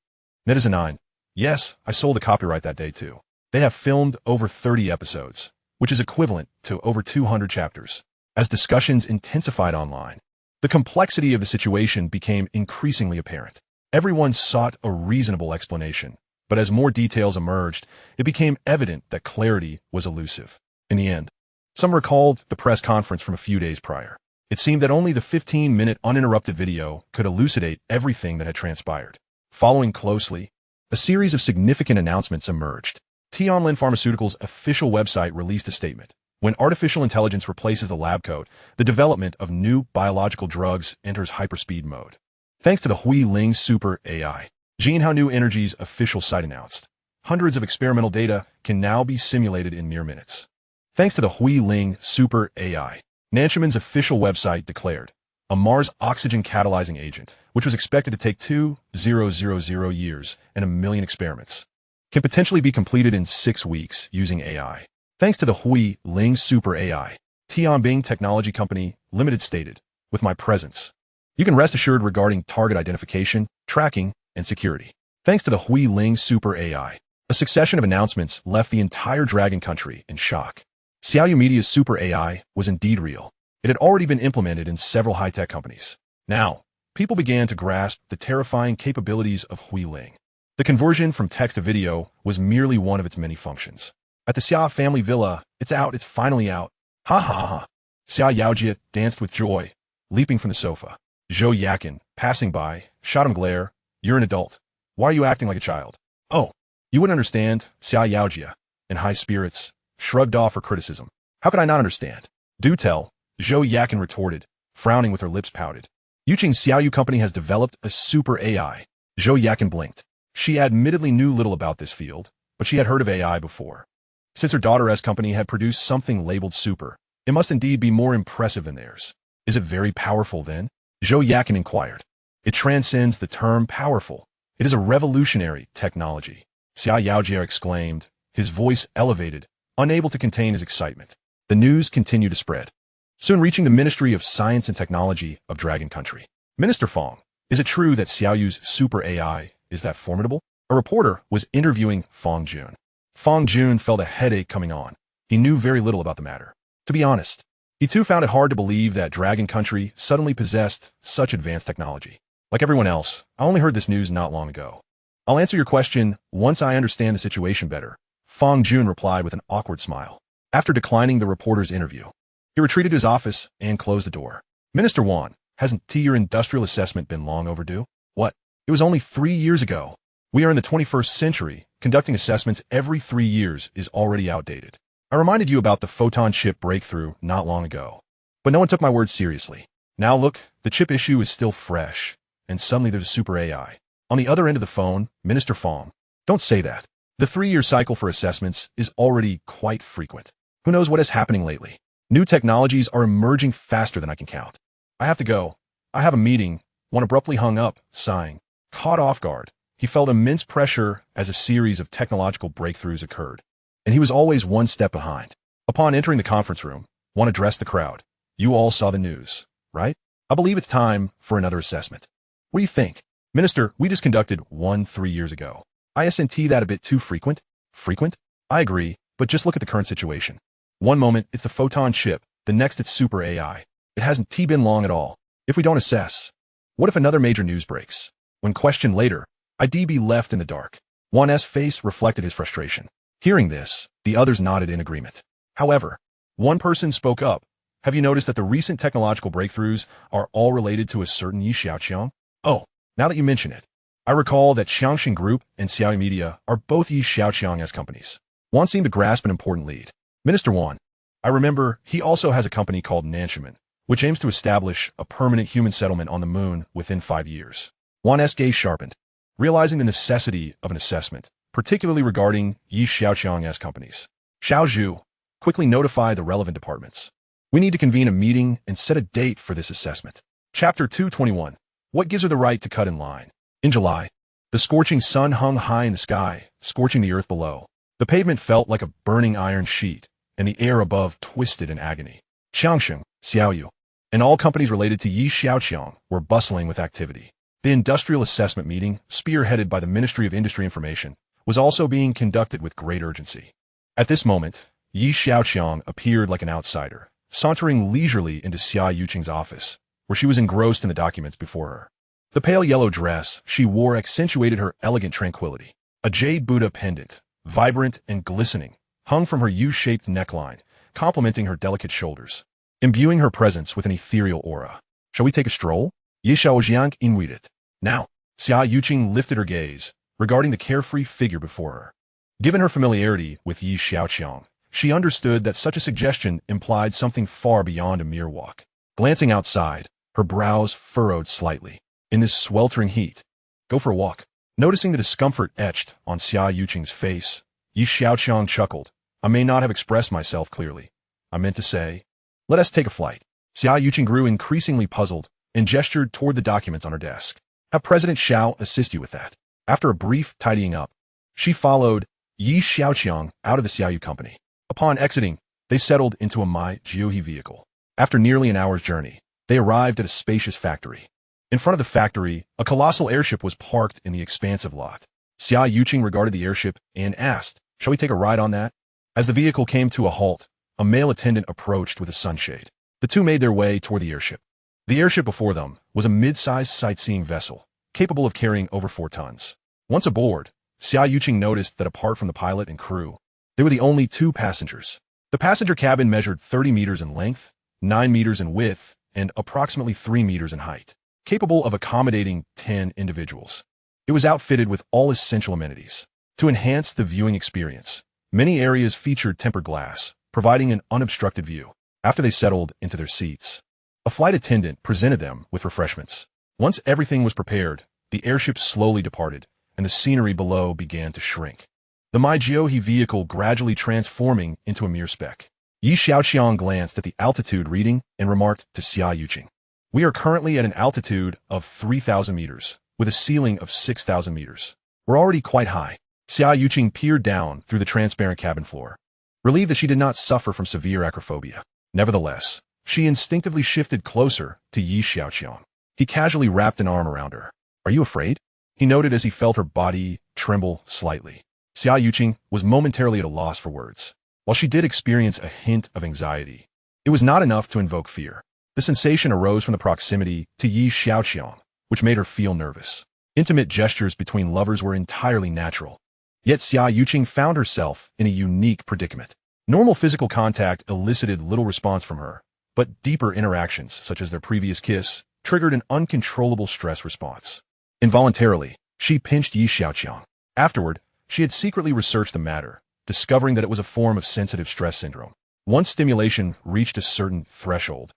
Netizen 9. Yes, I sold the copyright that day too. They have filmed over 30 episodes, which is equivalent to over 200 chapters. As discussions intensified online, the complexity of the situation became increasingly apparent. Everyone sought a reasonable explanation, but as more details emerged, it became evident that clarity was elusive. In the end, some recalled the press conference from a few days prior. It seemed that only the 15-minute uninterrupted video could elucidate everything that had transpired. Following closely, a series of significant announcements emerged. Tianlin Pharmaceuticals' official website released a statement. When artificial intelligence replaces the lab coat, the development of new biological drugs enters hyperspeed mode. Thanks to the Ling Super AI, Jinhao New Energy's official site announced, hundreds of experimental data can now be simulated in mere minutes. Thanks to the Ling Super AI, Nanshiman's official website declared, a Mars oxygen catalyzing agent, which was expected to take 2,000 years and 1 million experiments, can potentially be completed in 6 weeks using AI. Thanks to the Ling Super AI, Tianbing Technology Company Limited stated, with my presence, you can rest assured regarding target identification, tracking, and security. Thanks to the Ling Super AI, a succession of announcements left the entire Dragon country in shock. Xiaoqiang Media's Super AI was indeed real. It had already been implemented in several high-tech companies. Now, people began to grasp the terrifying capabilities of Ling. The conversion from text to video was merely one of its many functions. At the Xia family villa, it's out, it's finally out. Ha ha ha. Xiaoqiang danced with joy, leaping from the sofa. Xiaoqiang, passing by, shot him glare. You're an adult. Why are you acting like a child? Oh, you wouldn't understand, Xiaoqiang, in high spirits, shrugged off her criticism. How could I not understand? Do tell, Xiaoqiang retorted, frowning with her lips pouted. Yuqing Xiaoyu Company has developed a super AI. Xiaoqiang blinked. She admittedly knew little about this field, but she had heard of AI before. Since her daughter's company had produced something labeled super, it must indeed be more impressive than theirs. Is it very powerful then? Xiaoqiang inquired. It transcends the term powerful. It is a revolutionary technology. Xiaoqiang exclaimed, his voice elevated, unable to contain his excitement. The news continued to spread, soon reaching the Ministry of Science and Technology of Dragon Country. Minister Fong, is it true that Xiaoyu's super AI is that formidable? A reporter was interviewing Fong Jun. Fong Jun felt a headache coming on. He knew very little about the matter. To be honest, he too found it hard to believe that Dragon Country suddenly possessed such advanced technology. Like everyone else, I only heard this news not long ago. I'll answer your question once I understand the situation better, Fong Jun replied with an awkward smile. After declining the reporter's interview, he retreated to his office and closed the door. Minister Wan, hasn't your industrial assessment been long overdue? What? It was only 3 years ago. We are in the 21st century. Conducting assessments every 3 years is already outdated. I reminded you about the photon chip breakthrough not long ago, but no one took my words seriously. Now look, the chip issue is still fresh, and suddenly there's a super AI. On the other end of the phone, Minister Fong. Don't say that. The 3-year cycle for assessments is already quite frequent. Who knows what is happening lately? New technologies are emerging faster than I can count. I have to go. I have a meeting. One abruptly hung up, sighing. Caught off guard, he felt immense pressure as a series of technological breakthroughs occurred, and he was always one step behind. Upon entering the conference room, one addressed the crowd. You all saw the news, right? I believe it's time for another assessment. What do you think? Minister, we just conducted one 3 years ago. Isn't that a bit too frequent? Frequent? I agree, but just look at the current situation. One moment, it's the photon chip. The next, it's super AI. It hasn't been long at all. If we don't assess, what if another major news breaks? When questioned later, I'd be left in the dark. One's face reflected his frustration. Hearing this, the others nodded in agreement. However, one person spoke up. Have you noticed that the recent technological breakthroughs are all related to a certain Xiaoqiang? Oh, now that you mention it, I recall that Xia Group and Xiaoqiang Media are both Xiaoqiang's companies. One seemed to grasp an important lead. Minister Wan, I remember he also has a company called Nanshiman, which aims to establish a permanent human settlement on the moon within 5 years. Wan's gaze sharpened, realizing the necessity of an assessment, particularly regarding Xiaoqiang's companies. Xiao Zhu, quickly notify the relevant departments. We need to convene a meeting and set a date for this assessment. Chapter 221. What gives her the right to cut in line? In July, the scorching sun hung high in the sky, scorching the earth below. The pavement felt like a burning iron sheet, and the air above twisted in agony. Xiaoqiang, Xiaoyu, and all companies related to Xiaoqiang were bustling with activity. The industrial assessment meeting, spearheaded by the Ministry of Industry Information, was also being conducted with great urgency. At this moment, Xiaoqiang appeared like an outsider, sauntering leisurely into Xiaoqiang's office, where she was engrossed in the documents before her. The pale yellow dress she wore accentuated her elegant tranquility. A jade Buddha pendant, vibrant and glistening, hung from her U-shaped neckline, complementing her delicate shoulders, imbuing her presence with an ethereal aura. Shall we take a stroll? Xiaoqiang invited. Now, Xiaoqiang lifted her gaze, regarding the carefree figure before her. Given her familiarity with Xiaoqiang, she understood that such a suggestion implied something far beyond a mere walk. Glancing outside, her brows furrowed slightly. In this sweltering heat, go for a walk. Noticing the discomfort etched on Xiaoqiang's face, Xiaoqiang chuckled. I may not have expressed myself clearly. I meant to say, let us take a flight. Xiaoqiang grew increasingly puzzled and gestured toward the documents on her desk. Have President Xiao assist you with that. After a brief tidying up, she followed Xiaoqiang out of the Xiaoyu company. Upon exiting, they settled into a mech vehicle. After nearly an hour's journey, they arrived at a spacious factory. In front of the factory, a colossal airship was parked in the expansive lot. Xiaoqiang regarded the airship and asked, shall we take a ride on that? As the vehicle came to a halt, a male attendant approached with a sunshade. The two made their way toward the airship. The airship before them was a mid-sized sightseeing vessel, capable of carrying over 4 tons. Once aboard, Xiaoqiang noticed that apart from the pilot and crew, they were the only 2 passengers. The passenger cabin measured 30 meters in length, 9 meters in width, and approximately 3 meters in height, capable of accommodating 10 individuals. It was outfitted with all essential amenities. To enhance the viewing experience, many areas featured tempered glass, providing an unobstructed view. After they settled into their seats, a flight attendant presented them with refreshments. Once everything was prepared, the airship slowly departed, and the scenery below began to shrink. The mech vehicle gradually transforming into a mere speck. Xiaoqiang glanced at the altitude reading and remarked to Xiaoqiang, we are currently at an altitude of 3,000 meters, with a ceiling of 6,000 meters. We're already quite high. Xiaoqiang peered down through the transparent cabin floor, relieved that she did not suffer from severe acrophobia. Nevertheless, she instinctively shifted closer to Xiaoqiang. He casually wrapped an arm around her. Are you afraid? He noted as he felt her body tremble slightly. Xiaoqiang was momentarily at a loss for words. While she did experience a hint of anxiety, it was not enough to invoke fear. The sensation arose from the proximity to Xiaoqiang, which made her feel nervous. Intimate gestures between lovers were entirely natural. Yet Xiaoqiang found herself in a unique predicament. Normal physical contact elicited little response from her, but deeper interactions, such as their previous kiss, triggered an uncontrollable stress response. Involuntarily, she pinched Xiaoqiang. Afterward, she had secretly researched the matter, discovering that it was a form of sensitive stress syndrome. Once stimulation reached a certain threshold,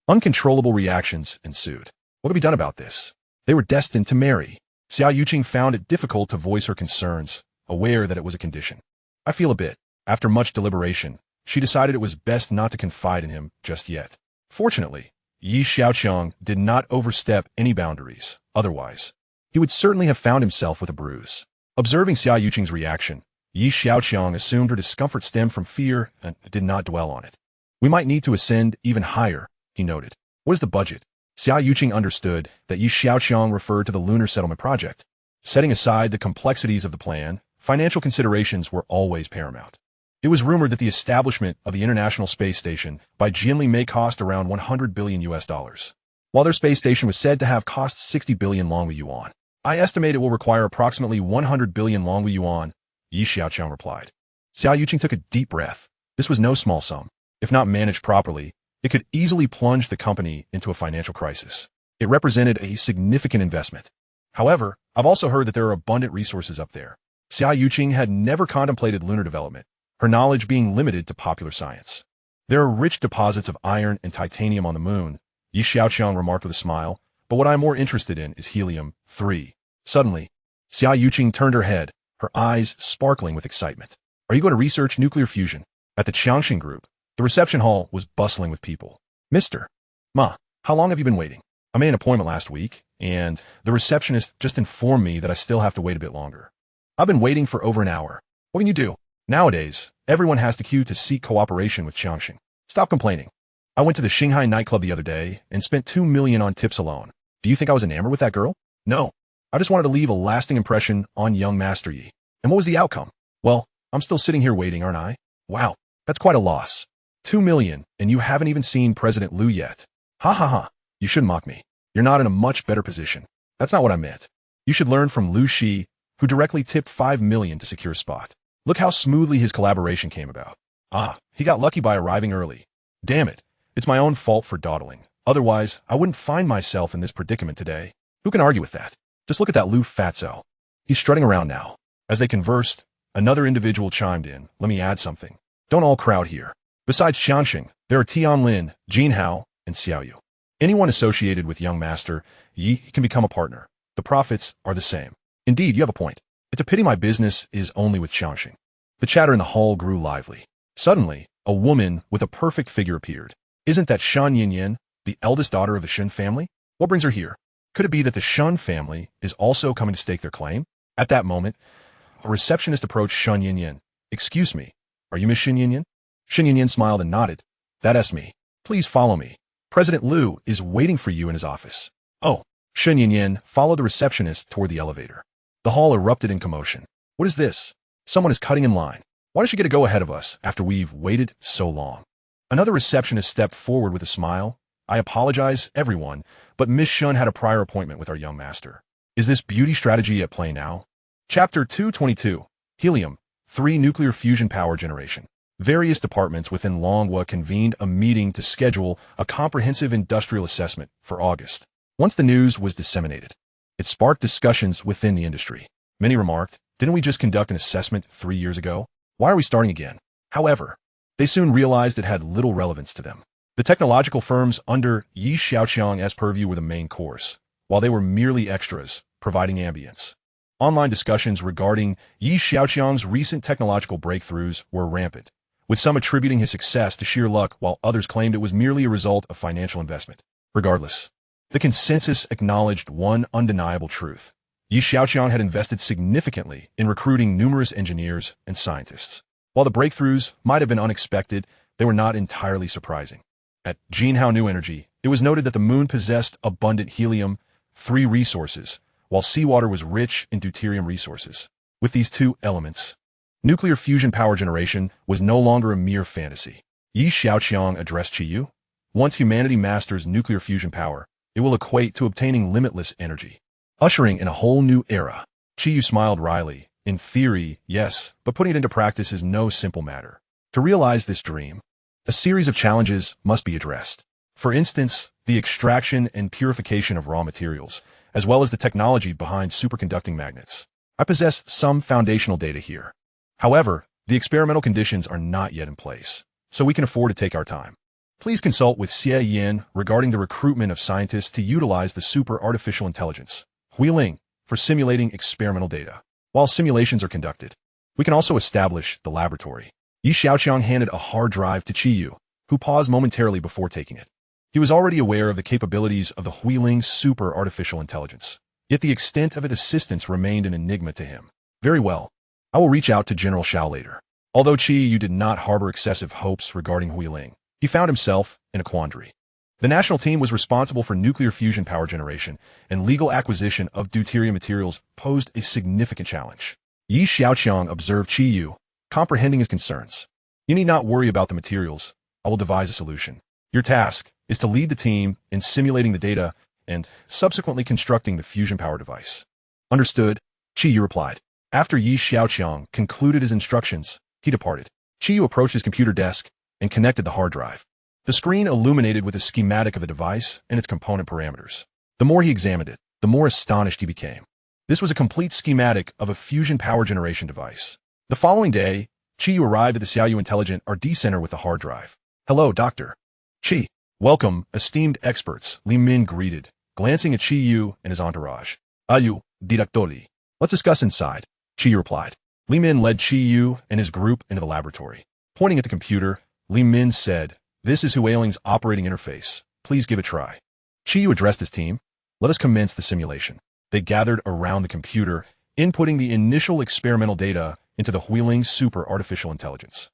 uncontrollable reactions ensued. What could be done about this? They were destined to marry. Xiaoqiang found it difficult to voice her concerns, aware that it was a condition. I feel a bit. After much deliberation, she decided it was best not to confide in him just yet. Fortunately, Xiaoqiang did not overstep any boundaries. Otherwise, he would certainly have found himself with a bruise. Observing Xiaoqiang's reaction, Xiaoqiang assumed her discomfort stemmed from fear and did not dwell on it. We might need to ascend even higher, he noted. What is the budget? Xiaoqiang understood that Xiaoqiang referred to the lunar settlement project. Setting aside the complexities of the plan, financial considerations were always paramount. It was rumored that the establishment of the International Space Station by Jinli may cost around $100 billion. While their space station was said to have cost 60 billion Longwu yuan. I estimate it will require approximately 100 billion Longwu yuan, Xiaoqiang replied. Xiaoqiang took a deep breath. This was no small sum. If not managed properly, it could easily plunge the company into a financial crisis. It represented a significant investment. However, I've also heard that there are abundant resources up there. Xiaoqiang had never contemplated lunar development, her knowledge being limited to popular science. There are rich deposits of iron and titanium on the moon, Xiaoqiang remarked with a smile, but what I'm more interested in is helium-3. Suddenly, Xiaoqiang turned her head, her eyes sparkling with excitement. Are you going to research nuclear fusion? At the Xia Group, the reception hall was bustling with people. Mr. Ma, how long have you been waiting? I made an appointment last week, and the receptionist just informed me that I still have to wait a bit longer. I've been waiting for over an hour. What can you do? Nowadays, everyone has to queue to seek cooperation with Xiaoqiang. Stop complaining. I went to the Shanghai nightclub the other day and spent 2 million on tips alone. Do you think I was enamored with that girl? No. I just wanted to leave a lasting impression on young Master Yi. And what was the outcome? Well, I'm still sitting here waiting, aren't I? Wow, that's quite a loss. 2 million, and you haven't even seen President Liu yet. Ha ha ha, you shouldn't mock me. You're not in a much better position. That's not what I meant. You should learn from Liu Shi, who directly tipped 5 million to secure a spot. Look how smoothly his collaboration came about. Ah, he got lucky by arriving early. Damn it, it's my own fault for dawdling. Otherwise, I wouldn't find myself in this predicament today. Who can argue with that? Just look at that Liu Fatso. He's strutting around now. As they conversed, another individual chimed in. Let me add something. Don't all crowd here. Besides Xiaoqiang, there are Tianlin, Jin Hao, and Xiaoyu. Anyone associated with young master Yi can become a partner. The profits are the same. Indeed, you have a point. It's a pity my business is only with Xiaoqiang. The chatter in the hall grew lively. Suddenly, a woman with a perfect figure appeared. Isn't that Shan Yinyan, the eldest daughter of the Shen family? What brings her here? Could it be that the Shen family is also coming to stake their claim? At that moment, a receptionist approached Shen Yinyan. Excuse me, are you Miss Shen Yinyan? Shen Yinyan smiled and nodded. That's me. Please follow me. President Liu is waiting for you in his office. Oh, Shen Yinyan followed the receptionist toward the elevator. The hall erupted in commotion. What is this? Someone is cutting in line. Why don't you get a go ahead of us after we've waited so long? Another receptionist stepped forward with a smile. I apologize, everyone, but Miss Shun had a prior appointment with our young master. Is this beauty strategy at play now? Chapter 222. Helium, 3 Nuclear Fusion Power Generation. Various departments within Longhua convened a meeting to schedule a comprehensive industrial assessment for August. Once the news was disseminated, it sparked discussions within the industry. Many remarked, didn't we just conduct an assessment 3 years ago? Why are we starting again? However, they soon realized it had little relevance to them. The technological firms under Yi Xiaoqiang's purview were the main course, while they were merely extras, providing ambience. Online discussions regarding Yi Xiaoqiang's recent technological breakthroughs were rampant, with some attributing his success to sheer luck while others claimed it was merely a result of financial investment. Regardless, the consensus acknowledged one undeniable truth. Yi Xiaoqiang had invested significantly in recruiting numerous engineers and scientists. While the breakthroughs might have been unexpected, they were not entirely surprising. At Jinhao New Energy, it was noted that the moon possessed abundant helium-3 resources, while seawater was rich in deuterium resources. With these two elements, nuclear fusion power generation was no longer a mere fantasy. Yi Xiaoqiang addressed Qiyu. Once humanity masters nuclear fusion power, it will equate to obtaining limitless energy, ushering in a whole new era. Qiyu smiled wryly. In theory, yes, but putting it into practice is no simple matter. To realize this dream, a series of challenges must be addressed. For instance, the extraction and purification of raw materials, as well as the technology behind superconducting magnets. I possess some foundational data here. However, the experimental conditions are not yet in place, so we can afford to take our time. Please consult with Xia Yin regarding the recruitment of scientists to utilize the super artificial intelligence, Huiling, for simulating experimental data. While simulations are conducted, we can also establish the laboratory. Yi Xiaoqiang handed a hard drive to Qiyu, who paused momentarily before taking it. He was already aware of the capabilities of the Huiling super artificial intelligence, yet the extent of its assistance remained an enigma to him. Very well. I will reach out to General Xiao later. Although Qiyu did not harbor excessive hopes regarding Huiling, he found himself in a quandary. The national team was responsible for nuclear fusion power generation, and legal acquisition of deuterium materials posed a significant challenge. Yi Xiaoqiang observed Qiyu, comprehending his concerns. You need not worry about the materials. I will devise a solution. Your task is to lead the team in simulating the data and subsequently constructing the fusion power device. Understood, Qiyu replied. After Yi Xiaoqiang concluded his instructions, he departed. Qiyu approached his computer desk and connected the hard drive. The screen illuminated with a schematic of the device and its component parameters. The more he examined it, the more astonished he became. This was a complete schematic of a fusion power generation device. The following day, Qiyu arrived at the Xiaoyu Intelligent R&D Center with the hard drive. Hello, Dr. Qi. Welcome, esteemed experts, Li Min greeted, glancing at Qiyu and his entourage. Ayu, Directori. Let's discuss inside, Qiyu replied. Li Min led Qiyu and his group into the laboratory. Pointing at the computer, Li Min said, "This is Huiling's operating interface. Please give it a try." Qiyu addressed his team. Let us commence the simulation. They gathered around the computer, inputting the initial experimental data into the Huiling super artificial intelligence.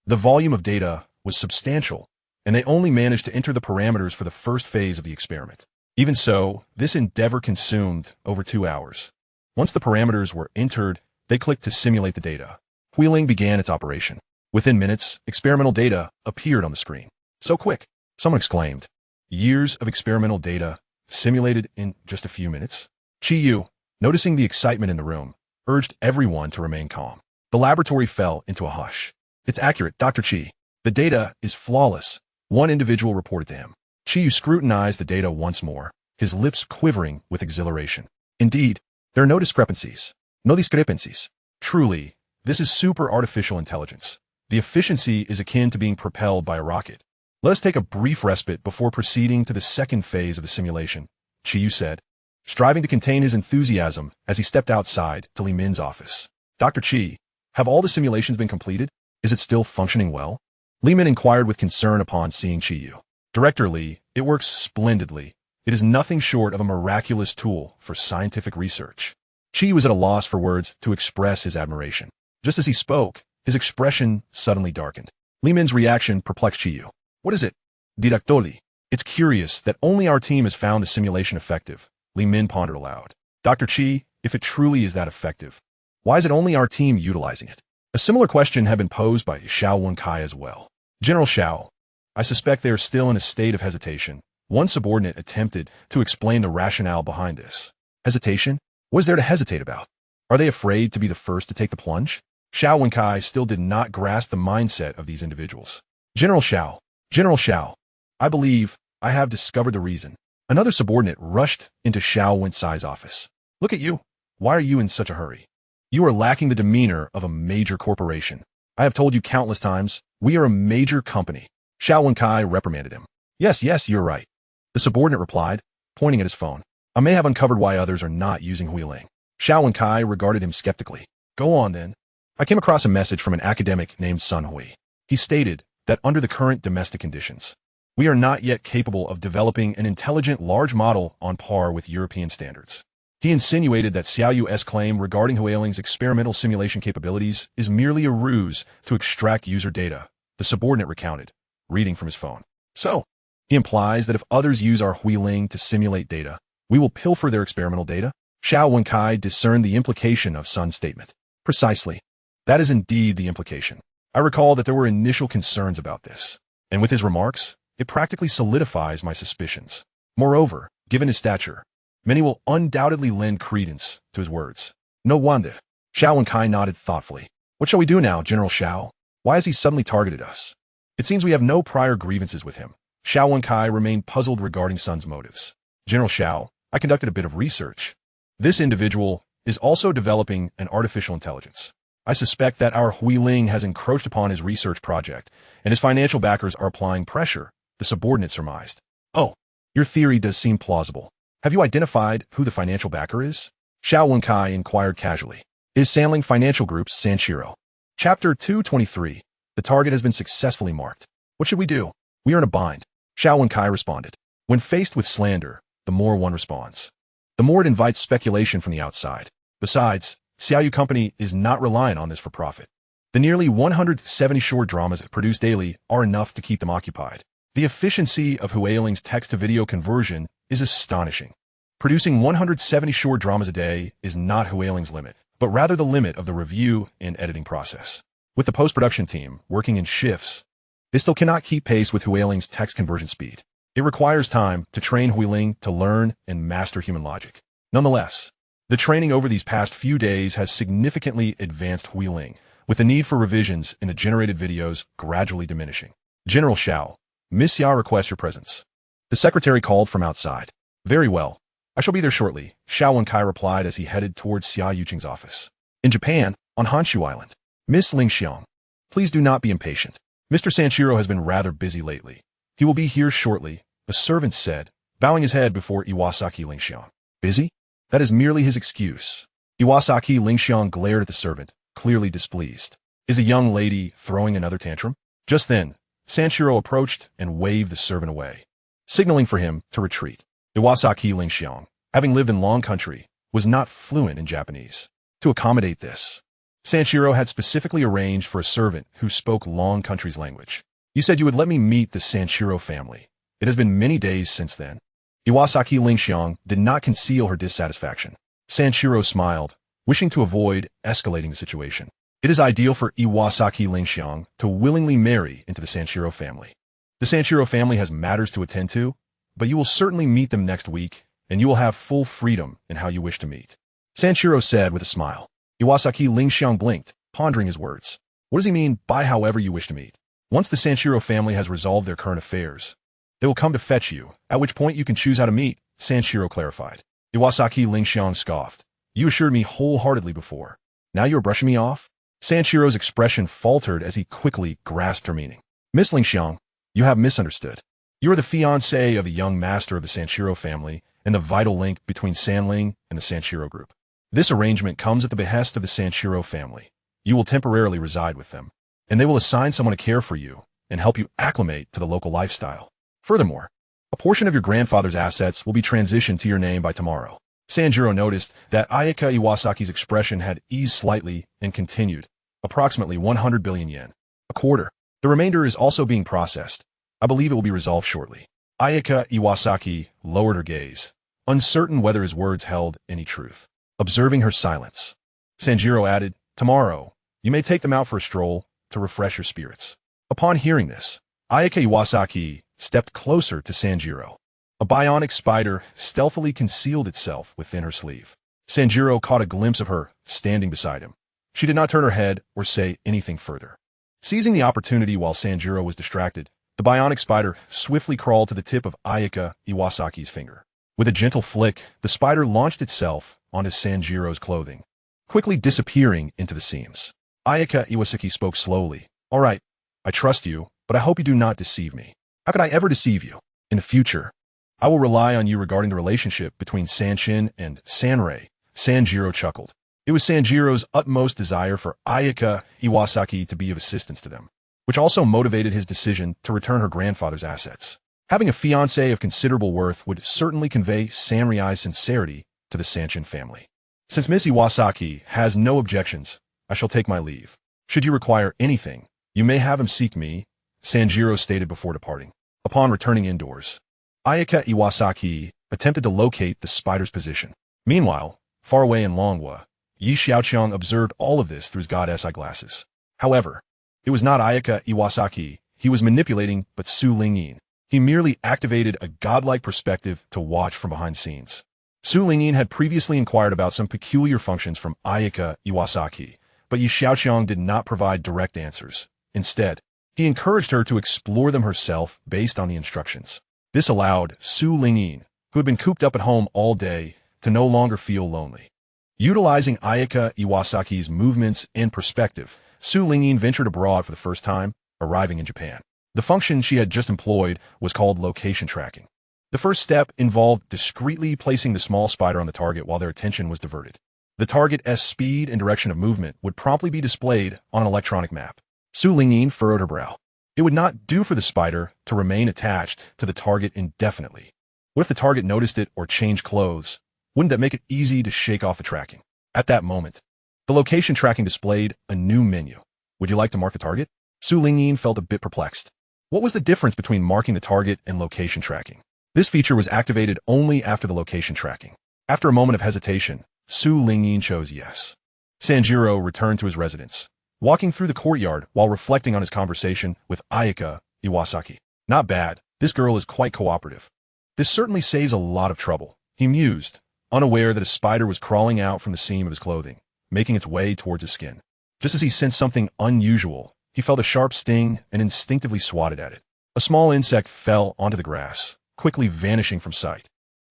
The volume of data was substantial, and they only managed to enter the parameters for the first phase of the experiment. Even so, this endeavor consumed over 2 hours. Once the parameters were entered, They clicked to simulate the data. Xiaoqiang began its operation. Within minutes, experimental data appeared on the screen. So quick, someone exclaimed. Years of experimental data simulated in just a few minutes? Qiyu, noticing the excitement in the room, urged everyone to remain calm. The laboratory fell into a hush. It's accurate, Dr. Qi. The data is flawless, one individual reported to him. Qiyu scrutinized the data once more, his lips quivering with exhilaration. Indeed, there are no discrepancies. No discrepancies. Truly, this is super artificial intelligence. The efficiency is akin to being propelled by a rocket. Let us take a brief respite before proceeding to the second phase of the simulation, Qiyu said, striving to contain his enthusiasm as he stepped outside to Li Min's office. Dr. Qi, have all the simulations been completed? Is it still functioning well? Li Min inquired with concern upon seeing Qiyu. Director Li, it works splendidly. It is nothing short of a miraculous tool for scientific research. Qi was at a loss for words to express his admiration. Just as he spoke, his expression suddenly darkened. Li Min's reaction perplexed Qiyu. What is it? Didactoli. It's curious that only our team has found the simulation effective, Li Min pondered aloud. Dr. Qi, if it truly is that effective, why is it only our team utilizing it? A similar question had been posed by Xiaoqiang as well. General Xiao, I suspect they are still in a state of hesitation. One subordinate attempted to explain the rationale behind this. Hesitation? What is there to hesitate about? Are they afraid to be the first to take the plunge? Xiaoqiang still did not grasp the mindset of these individuals. General Xiao, I believe I have discovered the reason. Another subordinate rushed into Xiaoqiang's office. Look at you. Why are you in such a hurry? You are lacking the demeanor of a major corporation. I have told you countless times, we are a major company. Xiaoqiang reprimanded him. Yes, you're right. The subordinate replied, pointing at his phone. I may have uncovered why others are not using Xiaoqiang. Xiaoqiang regarded him skeptically. Go on then. I came across a message from an academic named Sun Hui. He stated that under the current domestic conditions, we are not yet capable of developing an intelligent large model on par with European standards. He insinuated that Xiaoyu's claim regarding Xiaoqiang's experimental simulation capabilities is merely a ruse to extract user data, the subordinate recounted, reading from his phone. So, he implies that if others use our Xiaoqiang to simulate data, we will pilfer their experimental data? Xiaoqiang discerned the implication of Sun's statement. Precisely. That is indeed the implication. I recall that there were initial concerns about this, and with his remarks, it practically solidifies my suspicions. Moreover, given his stature, many will undoubtedly lend credence to his words. No wonder. Xiaoqiang nodded thoughtfully. What shall we do now, General Xiao? Why has he suddenly targeted us? It seems we have no prior grievances with him. Xiaoqiang remained puzzled regarding Sun's motives. General Xiao, I conducted a bit of research. This individual is also developing an artificial intelligence. I suspect that our Xiaoqiang has encroached upon his research project, and his financial backers are applying pressure, the subordinate surmised. Oh, your theory does seem plausible. Have you identified who the financial backer is? Xiaoqiang inquired casually. Is Sanling Financial Group's Sanshiro. Chapter 223. The target has been successfully marked. What should we do? We are in a bind. Xiaoqiang responded. When faced with slander, the more one responds, the more it invites speculation from the outside. Besides, Xiaoyu Company is not reliant on this for profit. The nearly 170 short dramas produced daily are enough to keep them occupied. The efficiency of Xiaoqiang's text-to-video conversion is astonishing. Producing 170 short dramas a day is not Xiaoqiang's limit, but rather the limit of the review and editing process. With the post-production team working in shifts, they still cannot keep pace with Xiaoqiang's text conversion speed. It requires time to train Xiaoqiang to learn and master human logic. Nonetheless, the training over these past few days has significantly advanced Xiaoqiang, with the need for revisions in the generated videos gradually diminishing. General Xiao, Miss Xia requests your presence. The secretary called from outside. Very well. I shall be there shortly, Xiaoqiang replied as he headed towards Xiaoqiang's office. In Japan, on Honshu Island. Miss Xiaoqiang, please do not be impatient. Mr. Sanshiro has been rather busy lately. He will be here shortly, a servant said, bowing his head before Iwasaki Xiaoqiang. Busy? That is merely his excuse. Iwasaki Xiaoqiang glared at the servant, clearly displeased. Is a young lady throwing another tantrum? Just then, Sanshiro approached and waved the servant away, signaling for him to retreat. Iwasaki Xiaoqiang, having lived in Long Country, was not fluent in Japanese. To accommodate this, Sanshiro had specifically arranged for a servant who spoke Long Country's language. You said you would let me meet the Sanshiro family. It has been many days since then. Iwasaki Xiaoqiang did not conceal her dissatisfaction. Sanshiro smiled, wishing to avoid escalating the situation. It is ideal for Iwasaki Lingxiang to willingly marry into the Sanshiro family. The Sanshiro family has matters to attend to, but you will certainly meet them next week, and you will have full freedom in how you wish to meet. Sanshiro said with a smile. Iwasaki Lingxiang blinked, pondering his words. What does he mean by however you wish to meet? Once the Sanshiro family has resolved their current affairs, they will come to fetch you, at which point you can choose how to meet, Sanshiro clarified. Iwasaki Lingxiang scoffed. You assured me wholeheartedly before. Now you are brushing me off? Sanshiro's expression faltered as he quickly grasped her meaning. Miss Lingxiang, you have misunderstood. You are the fiancée of the young master of the Sanshiro family and the vital link between Sanling and the Sanshiro Group. This arrangement comes at the behest of the Sanshiro family. You will temporarily reside with them, and they will assign someone to care for you and help you acclimate to the local lifestyle. Furthermore, a portion of your grandfather's assets will be transitioned to your name by tomorrow. Sanjiro noticed that Ayaka Iwasaki's expression had eased slightly and continued. Approximately 100 billion yen. A quarter. The remainder is also being processed. I believe it will be resolved shortly. Ayaka Iwasaki lowered her gaze, uncertain whether his words held any truth. Observing her silence, Sanjiro added, Tomorrow, you may take them out for a stroll to refresh your spirits. Upon hearing this, Ayaka Iwasaki stepped closer to Sanjiro. A bionic spider stealthily concealed itself within her sleeve. Sanjiro caught a glimpse of her standing beside him. She did not turn her head or say anything further. Seizing the opportunity while Sanjiro was distracted, the bionic spider swiftly crawled to the tip of Ayaka Iwasaki's finger. With a gentle flick, the spider launched itself onto Sanjiro's clothing, quickly disappearing into the seams. Ayaka Iwasaki spoke slowly. All right, I trust you, but I hope you do not deceive me. How could I ever deceive you? In the future, I will rely on you regarding the relationship between Sanshin and Sanrei. Sanjiro chuckled. It was Sanjiro's utmost desire for Ayaka Iwasaki to be of assistance to them, which also motivated his decision to return her grandfather's assets. Having a fiancé of considerable worth would certainly convey Sanrei's sincerity to the Sanshin family. Since Miss Iwasaki has no objections, I shall take my leave. Should you require anything, you may have him seek me, Sanjiro stated before departing. Upon returning indoors, Ayaka Iwasaki attempted to locate the spider's position. Meanwhile, far away in Longhua, Xiaoqiang observed all of this through his goddess eyeglasses. However, it was not Ayaka Iwasaki he was manipulating but Su Lingyin. He merely activated a godlike perspective to watch from behind the scenes. Su Lingyin had previously inquired about some peculiar functions from Ayaka Iwasaki, but Xiaoqiang did not provide direct answers. Instead, he encouraged her to explore them herself based on the instructions. This allowed Su Lingyin, who had been cooped up at home all day, to no longer feel lonely. Utilizing Ayaka Iwasaki's movements and perspective, Su Lingyin ventured abroad for the first time, arriving in Japan. The function she had just employed was called location tracking. The first step involved discreetly placing the small spider on the target while their attention was diverted. The target's speed and direction of movement would promptly be displayed on an electronic map. Su Lingyin furrowed her brow. It would not do for the spider to remain attached to the target indefinitely. What if the target noticed it or changed clothes? Wouldn't that make it easy to shake off the tracking? At that moment, the location tracking displayed a new menu. Would you like to mark the target? Su Lingyin felt a bit perplexed. What was the difference between marking the target and location tracking? This feature was activated only after the location tracking. After a moment of hesitation, Su Lingyin chose yes. Sanjiro returned to his residence, walking through the courtyard while reflecting on his conversation with Ayaka Iwasaki. Not bad. This girl is quite cooperative. This certainly saves a lot of trouble, he mused, unaware that a spider was crawling out from the seam of his clothing, making its way towards his skin. Just as he sensed something unusual, he felt a sharp sting and instinctively swatted at it. A small insect fell onto the grass, quickly vanishing from sight.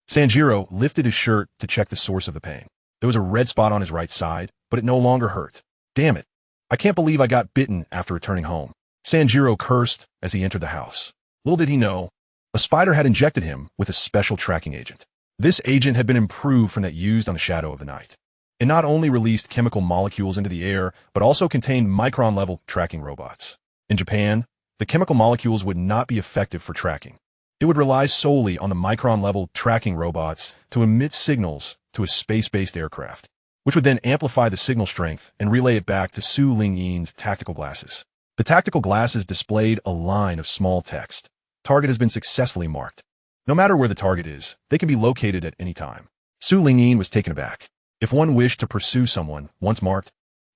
Sanjiro lifted his shirt to check the source of the pain. There was a red spot on his right side, but it no longer hurt. Damn it. I can't believe I got bitten after returning home. Sanjiro cursed as he entered the house. Little did he know, a spider had injected him with a special tracking agent. This agent had been improved from that used on the Shadow of the Night. It not only released chemical molecules into the air, but also contained micron-level tracking robots. In Japan, the chemical molecules would not be effective for tracking. It would rely solely on the micron-level tracking robots to emit signals to a space-based aircraft, which would then amplify the signal strength and relay it back to Su Lingyin's tactical glasses. The tactical glasses displayed a line of small text. Target has been successfully marked. No matter where the target is, they can be located at any time. Su Lingyin was taken aback. If one wished to pursue someone once marked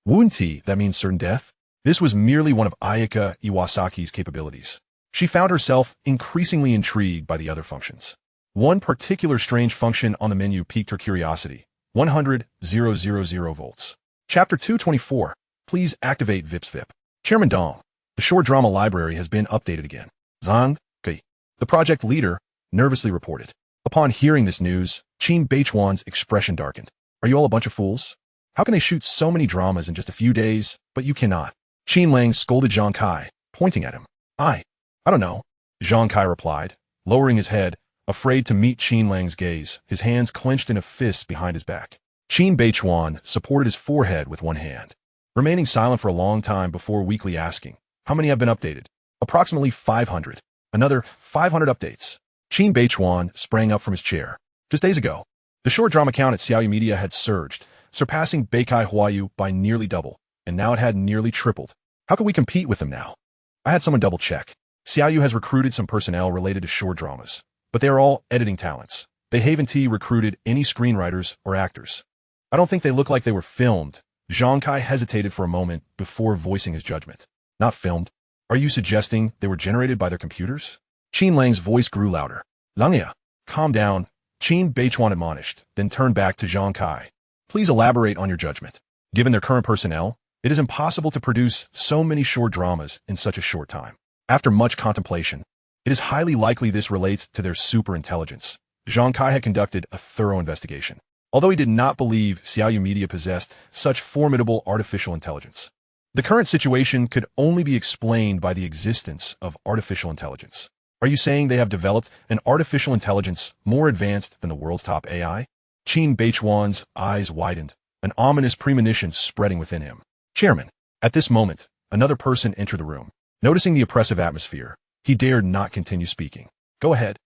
Wunti, that means certain death. This was merely one of Ayaka Iwasaki's capabilities. She found herself increasingly intrigued by the other functions. One particular strange function on the menu piqued her curiosity. 100,000 volts. Chapter 224. Please activate VIP's VIP. Chairman Dong. The short drama library has been updated again. Zhang Gui, the project leader, nervously reported. Upon hearing this news, Qin Beichuan's expression darkened. Are you all a bunch of fools? How can they shoot so many dramas in just a few days, but you cannot? Qin Lang scolded Zhang Kai, pointing at him. I don't know, Zhang Kai replied, lowering his head, afraid to meet Qin Lang's gaze, his hands clenched in a fist behind his back. Qin Beichuan supported his forehead with one hand, remaining silent for a long time before weakly asking, how many have been updated? Approximately 500. Another 500 updates. Qin Beichuan sprang up from his chair. Just days ago, the short drama count at Xiaoyu Media had surged, surpassing Beikai Huayu by nearly double, and now it had nearly tripled. How could we compete with them now? I had someone double-check. Xiaoyu has recruited some personnel related to short dramas, but they are all editing talents. They haven't recruited any screenwriters or actors. I don't think they look like they were filmed. Zhang Kai hesitated for a moment before voicing his judgment. Not filmed? Are you suggesting they were generated by their computers? Qin Lang's voice grew louder. Langya, calm down, Qin Beichuan admonished, then turned back to Zhang Kai. Please elaborate on your judgment. Given their current personnel, it is impossible to produce so many short dramas in such a short time. After much contemplation, it is highly likely this relates to their superintelligence. Zhang Kai had conducted a thorough investigation, although he did not believe Xiaoyu Media possessed such formidable artificial intelligence. The current situation could only be explained by the existence of artificial intelligence. Are you saying they have developed an artificial intelligence more advanced than the world's top AI? Qin Beichuan's eyes widened, an ominous premonition spreading within him. Chairman. At this moment, another person entered the room. Noticing the oppressive atmosphere, he dared not continue speaking. Go ahead.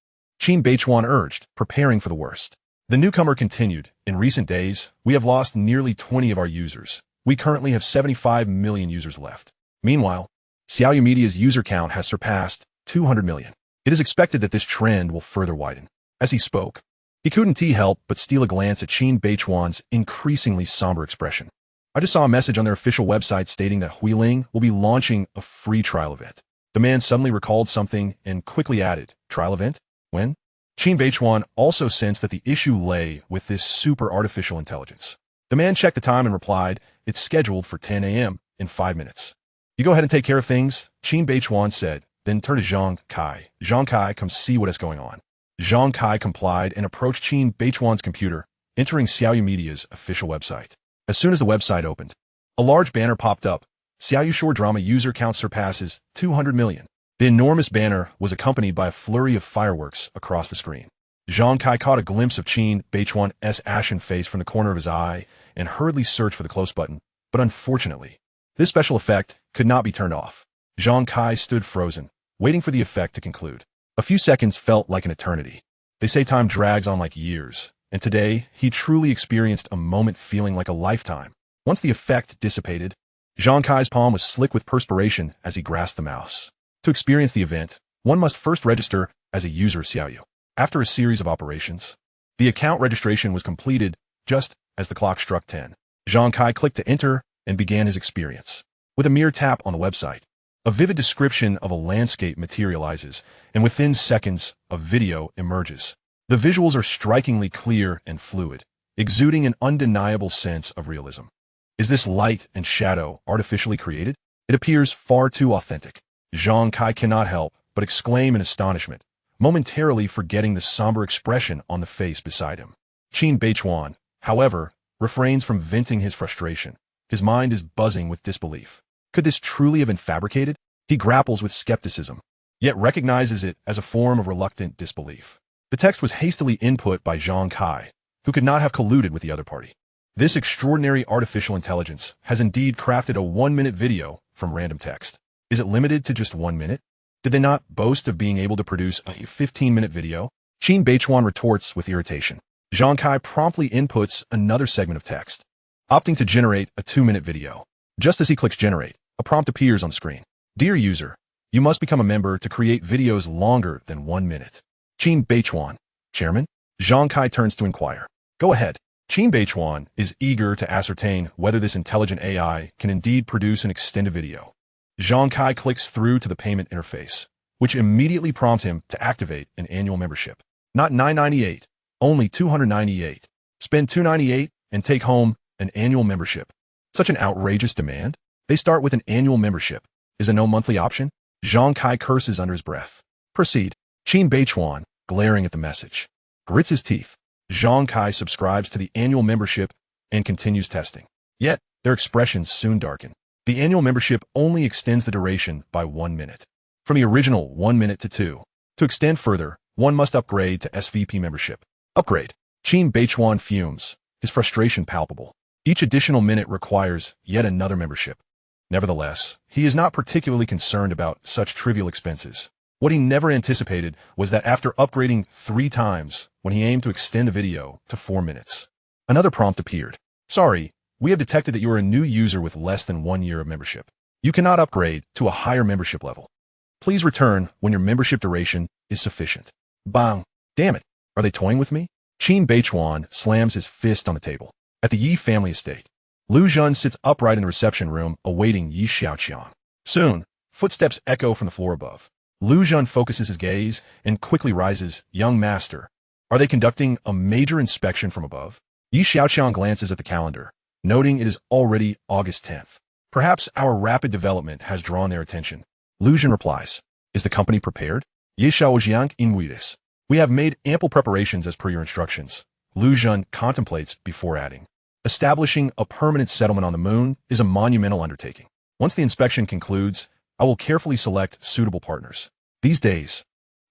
Qin Beichuan urged, preparing for the worst. The newcomer continued. In recent days, we have lost nearly 20 of our users. We currently have 75 million users left. Meanwhile, Xiaoyu Media's user count has surpassed 200 million. It is expected that this trend will further widen. As he spoke, he couldn't help but steal a glance at Qin Beichuan's increasingly somber expression. I just saw a message on their official website stating that Huiling will be launching a free trial event. The man suddenly recalled something and quickly added, trial event? When? Qin Beichuan also sensed that the issue lay with this super artificial intelligence. The man checked the time and replied, it's scheduled for 10 a.m. in 5 minutes. You go ahead and take care of things, Qin Beichuan said, then turned to Zhang Kai. Zhang Kai, come see what is going on. Zhang Kai complied and approached Qin Beichuan's computer, entering Xiaoyu Media's official website. As soon as the website opened, a large banner popped up. Xiaoyu short drama user count surpasses 200 million. The enormous banner was accompanied by a flurry of fireworks across the screen. Zhang Kai caught a glimpse of Qin Beichuan's ashen face from the corner of his eye and hurriedly searched for the close button, but unfortunately, this special effect could not be turned off. Zhang Kai stood frozen, waiting for the effect to conclude. A few seconds felt like an eternity. They say time drags on like years, and today he truly experienced a moment feeling like a lifetime. Once the effect dissipated, Zhang Kai's palm was slick with perspiration as he grasped the mouse. To experience the event, one must first register as a user of Xiaoyu. After a series of operations, the account registration was completed just as the clock struck 10. Zhang Kai clicked to enter and began his experience. With a mere tap on the website, a vivid description of a landscape materializes, and within seconds, a video emerges. The visuals are strikingly clear and fluid, exuding an undeniable sense of realism. Is this light and shadow artificially created? It appears far too authentic. Zhang Kai cannot help but exclaim in astonishment, momentarily forgetting the somber expression on the face beside him. Qin Beichuan, however, refrains from venting his frustration. His mind is buzzing with disbelief. Could this truly have been fabricated? He grapples with skepticism, yet recognizes it as a form of reluctant disbelief. The text was hastily input by Zhang Kai, who could not have colluded with the other party. This extraordinary artificial intelligence has indeed crafted a 1-minute video from random text. Is it limited to just 1 minute? Did they not boast of being able to produce a 15-minute video? Qin Beichuan retorts with irritation. Zhang Kai promptly inputs another segment of text, opting to generate a 2-minute video. Just as he clicks generate, a prompt appears on the screen. Dear user, you must become a member to create videos longer than 1 minute. Qin Beichuan, Chairman? Zhang Kai turns to inquire. Go ahead. Qin Beichuan is eager to ascertain whether this intelligent AI can indeed produce an extended video. Zhang Kai clicks through to the payment interface, which immediately prompts him to activate an annual membership. Not $9.98, only $298. Spend $298 and take home an annual membership. Such an outrageous demand? They start with an annual membership. Is a no monthly option? Zhang Kai curses under his breath. Proceed. Qin Beichuan, glaring at the message, grits his teeth. Zhang Kai subscribes to the annual membership and continues testing. Yet, their expressions soon darken. The annual membership only extends the duration by 1 minute. From the original 1 minute to 2. To extend further, one must upgrade to SVP membership. Upgrade. Qin Beichuan fumes, his frustration palpable. Each additional minute requires yet another membership. Nevertheless, he is not particularly concerned about such trivial expenses. What he never anticipated was that after upgrading 3 times, when he aimed to extend the video to 4 minutes, another prompt appeared. Sorry, we have detected that you are a new user with less than 1 year of membership. You cannot upgrade to a higher membership level. Please return when your membership duration is sufficient. Bang! Damn it! Are they toying with me? Qin Beichuan slams his fist on the table. At the Yi family estate, Lu Zhen sits upright in the reception room awaiting Yi Xiaoqiang. Soon, footsteps echo from the floor above. Lu Zhen focuses his gaze and quickly rises. Young master, are they conducting a major inspection from above? Yi Xiaoqiang glances at the calendar, noting it is already August 10th. Perhaps our rapid development has drawn their attention. Lu Zhen replies, is the company prepared? Yi Xiaoqiang invites. We have made ample preparations as per your instructions. Lu Zhen contemplates before adding. Establishing a permanent settlement on the moon is a monumental undertaking. Once the inspection concludes, I will carefully select suitable partners. These days,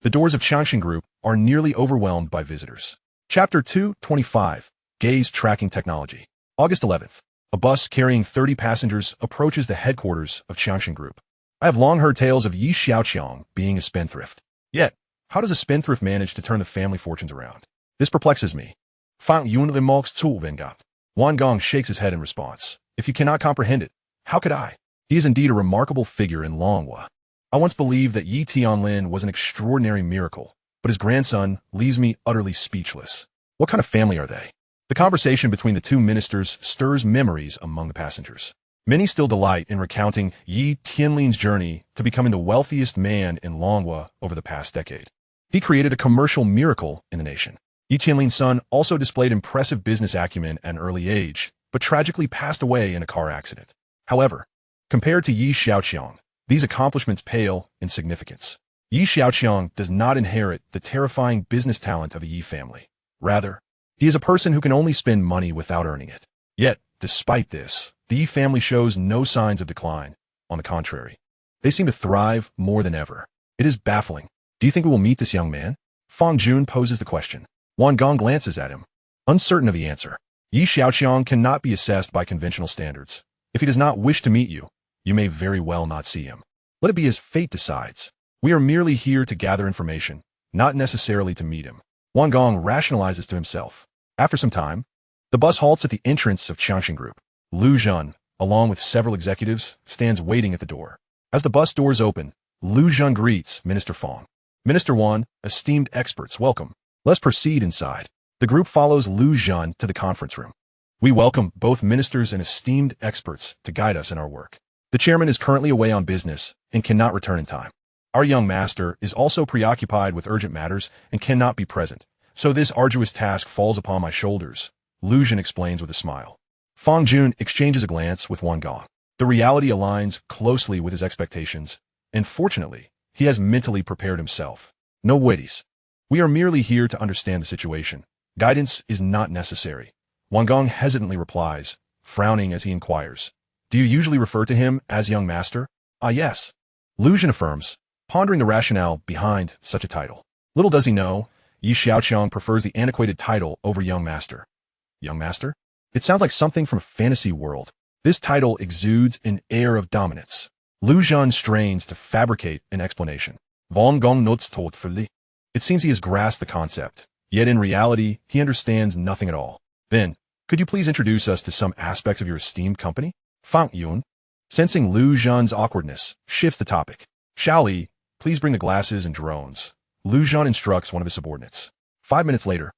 the doors of Xiaoqiang Group are nearly overwhelmed by visitors. Chapter 225, Gaze Tracking Technology. August 11th. A bus carrying 30 passengers approaches the headquarters of Xiaoqiang Group. I have long heard tales of Yi Xiaoqiang being a spendthrift. Yet, how does a spendthrift manage to turn the family fortunes around? This perplexes me. Fang Yun le Mox Tu Vengat. Wan Gong shakes his head in response. If you cannot comprehend it, how could I? He is indeed a remarkable figure in Longhua. I once believed that Yi Tianlin was an extraordinary miracle, but his grandson leaves me utterly speechless. What kind of family are they? The conversation between the two ministers stirs memories among the passengers. Many still delight in recounting Yi Tianlin's journey to becoming the wealthiest man in Longhua over the past decade. He created a commercial miracle in the nation. Yi Tianlin's son also displayed impressive business acumen at an early age, but tragically passed away in a car accident. However, compared to Yi Xiaoqiang, these accomplishments pale in significance. Yi Xiaoqiang does not inherit the terrifying business talent of the Yi family. Rather, he is a person who can only spend money without earning it. Yet, despite this, the Yi family shows no signs of decline. On the contrary, they seem to thrive more than ever. It is baffling. Do you think we will meet this young man? Fang Jun poses the question. Wan Gong glances at him, uncertain of the answer. Yi Xiaoqiang cannot be assessed by conventional standards. If he does not wish to meet you, you may very well not see him. Let it be as fate decides. We are merely here to gather information, not necessarily to meet him. Wan Gong rationalizes to himself. After some time, the bus halts at the entrance of Xiaoqiang Group. Lu Zhen, along with several executives, stands waiting at the door. As the bus doors open, Lu Zhen greets Minister Fang. Minister Wan, esteemed experts, welcome. Let's proceed inside. The group follows Lu Zhen to the conference room. We welcome both ministers and esteemed experts to guide us in our work. The chairman is currently away on business and cannot return in time. Our young master is also preoccupied with urgent matters and cannot be present, so this arduous task falls upon my shoulders, Lu Zhen explains with a smile. Fang Jun exchanges a glance with Wan Gong. The reality aligns closely with his expectations, and fortunately, he has mentally prepared himself. No worries. We are merely here to understand the situation. Guidance is not necessary. Wan Gong hesitantly replies, frowning as he inquires. Do you usually refer to him as young master? Ah, yes. Lu Zhen affirms, pondering the rationale behind such a title. Little does he know, Yi Xiaoqiang prefers the antiquated title over young master. Young master? It sounds like something from a fantasy world. This title exudes an air of dominance. Lu Zhen strains to fabricate an explanation. Wan Gong notes thoughtfully. It seems he has grasped the concept, yet in reality, he understands nothing at all. Then, could you please introduce us to some aspects of your esteemed company? Fang Yun, sensing Lu Zhen's awkwardness, shifts the topic. Xiao Li, please bring the glasses and drones. Lu Zhen instructs one of his subordinates. 5 minutes later,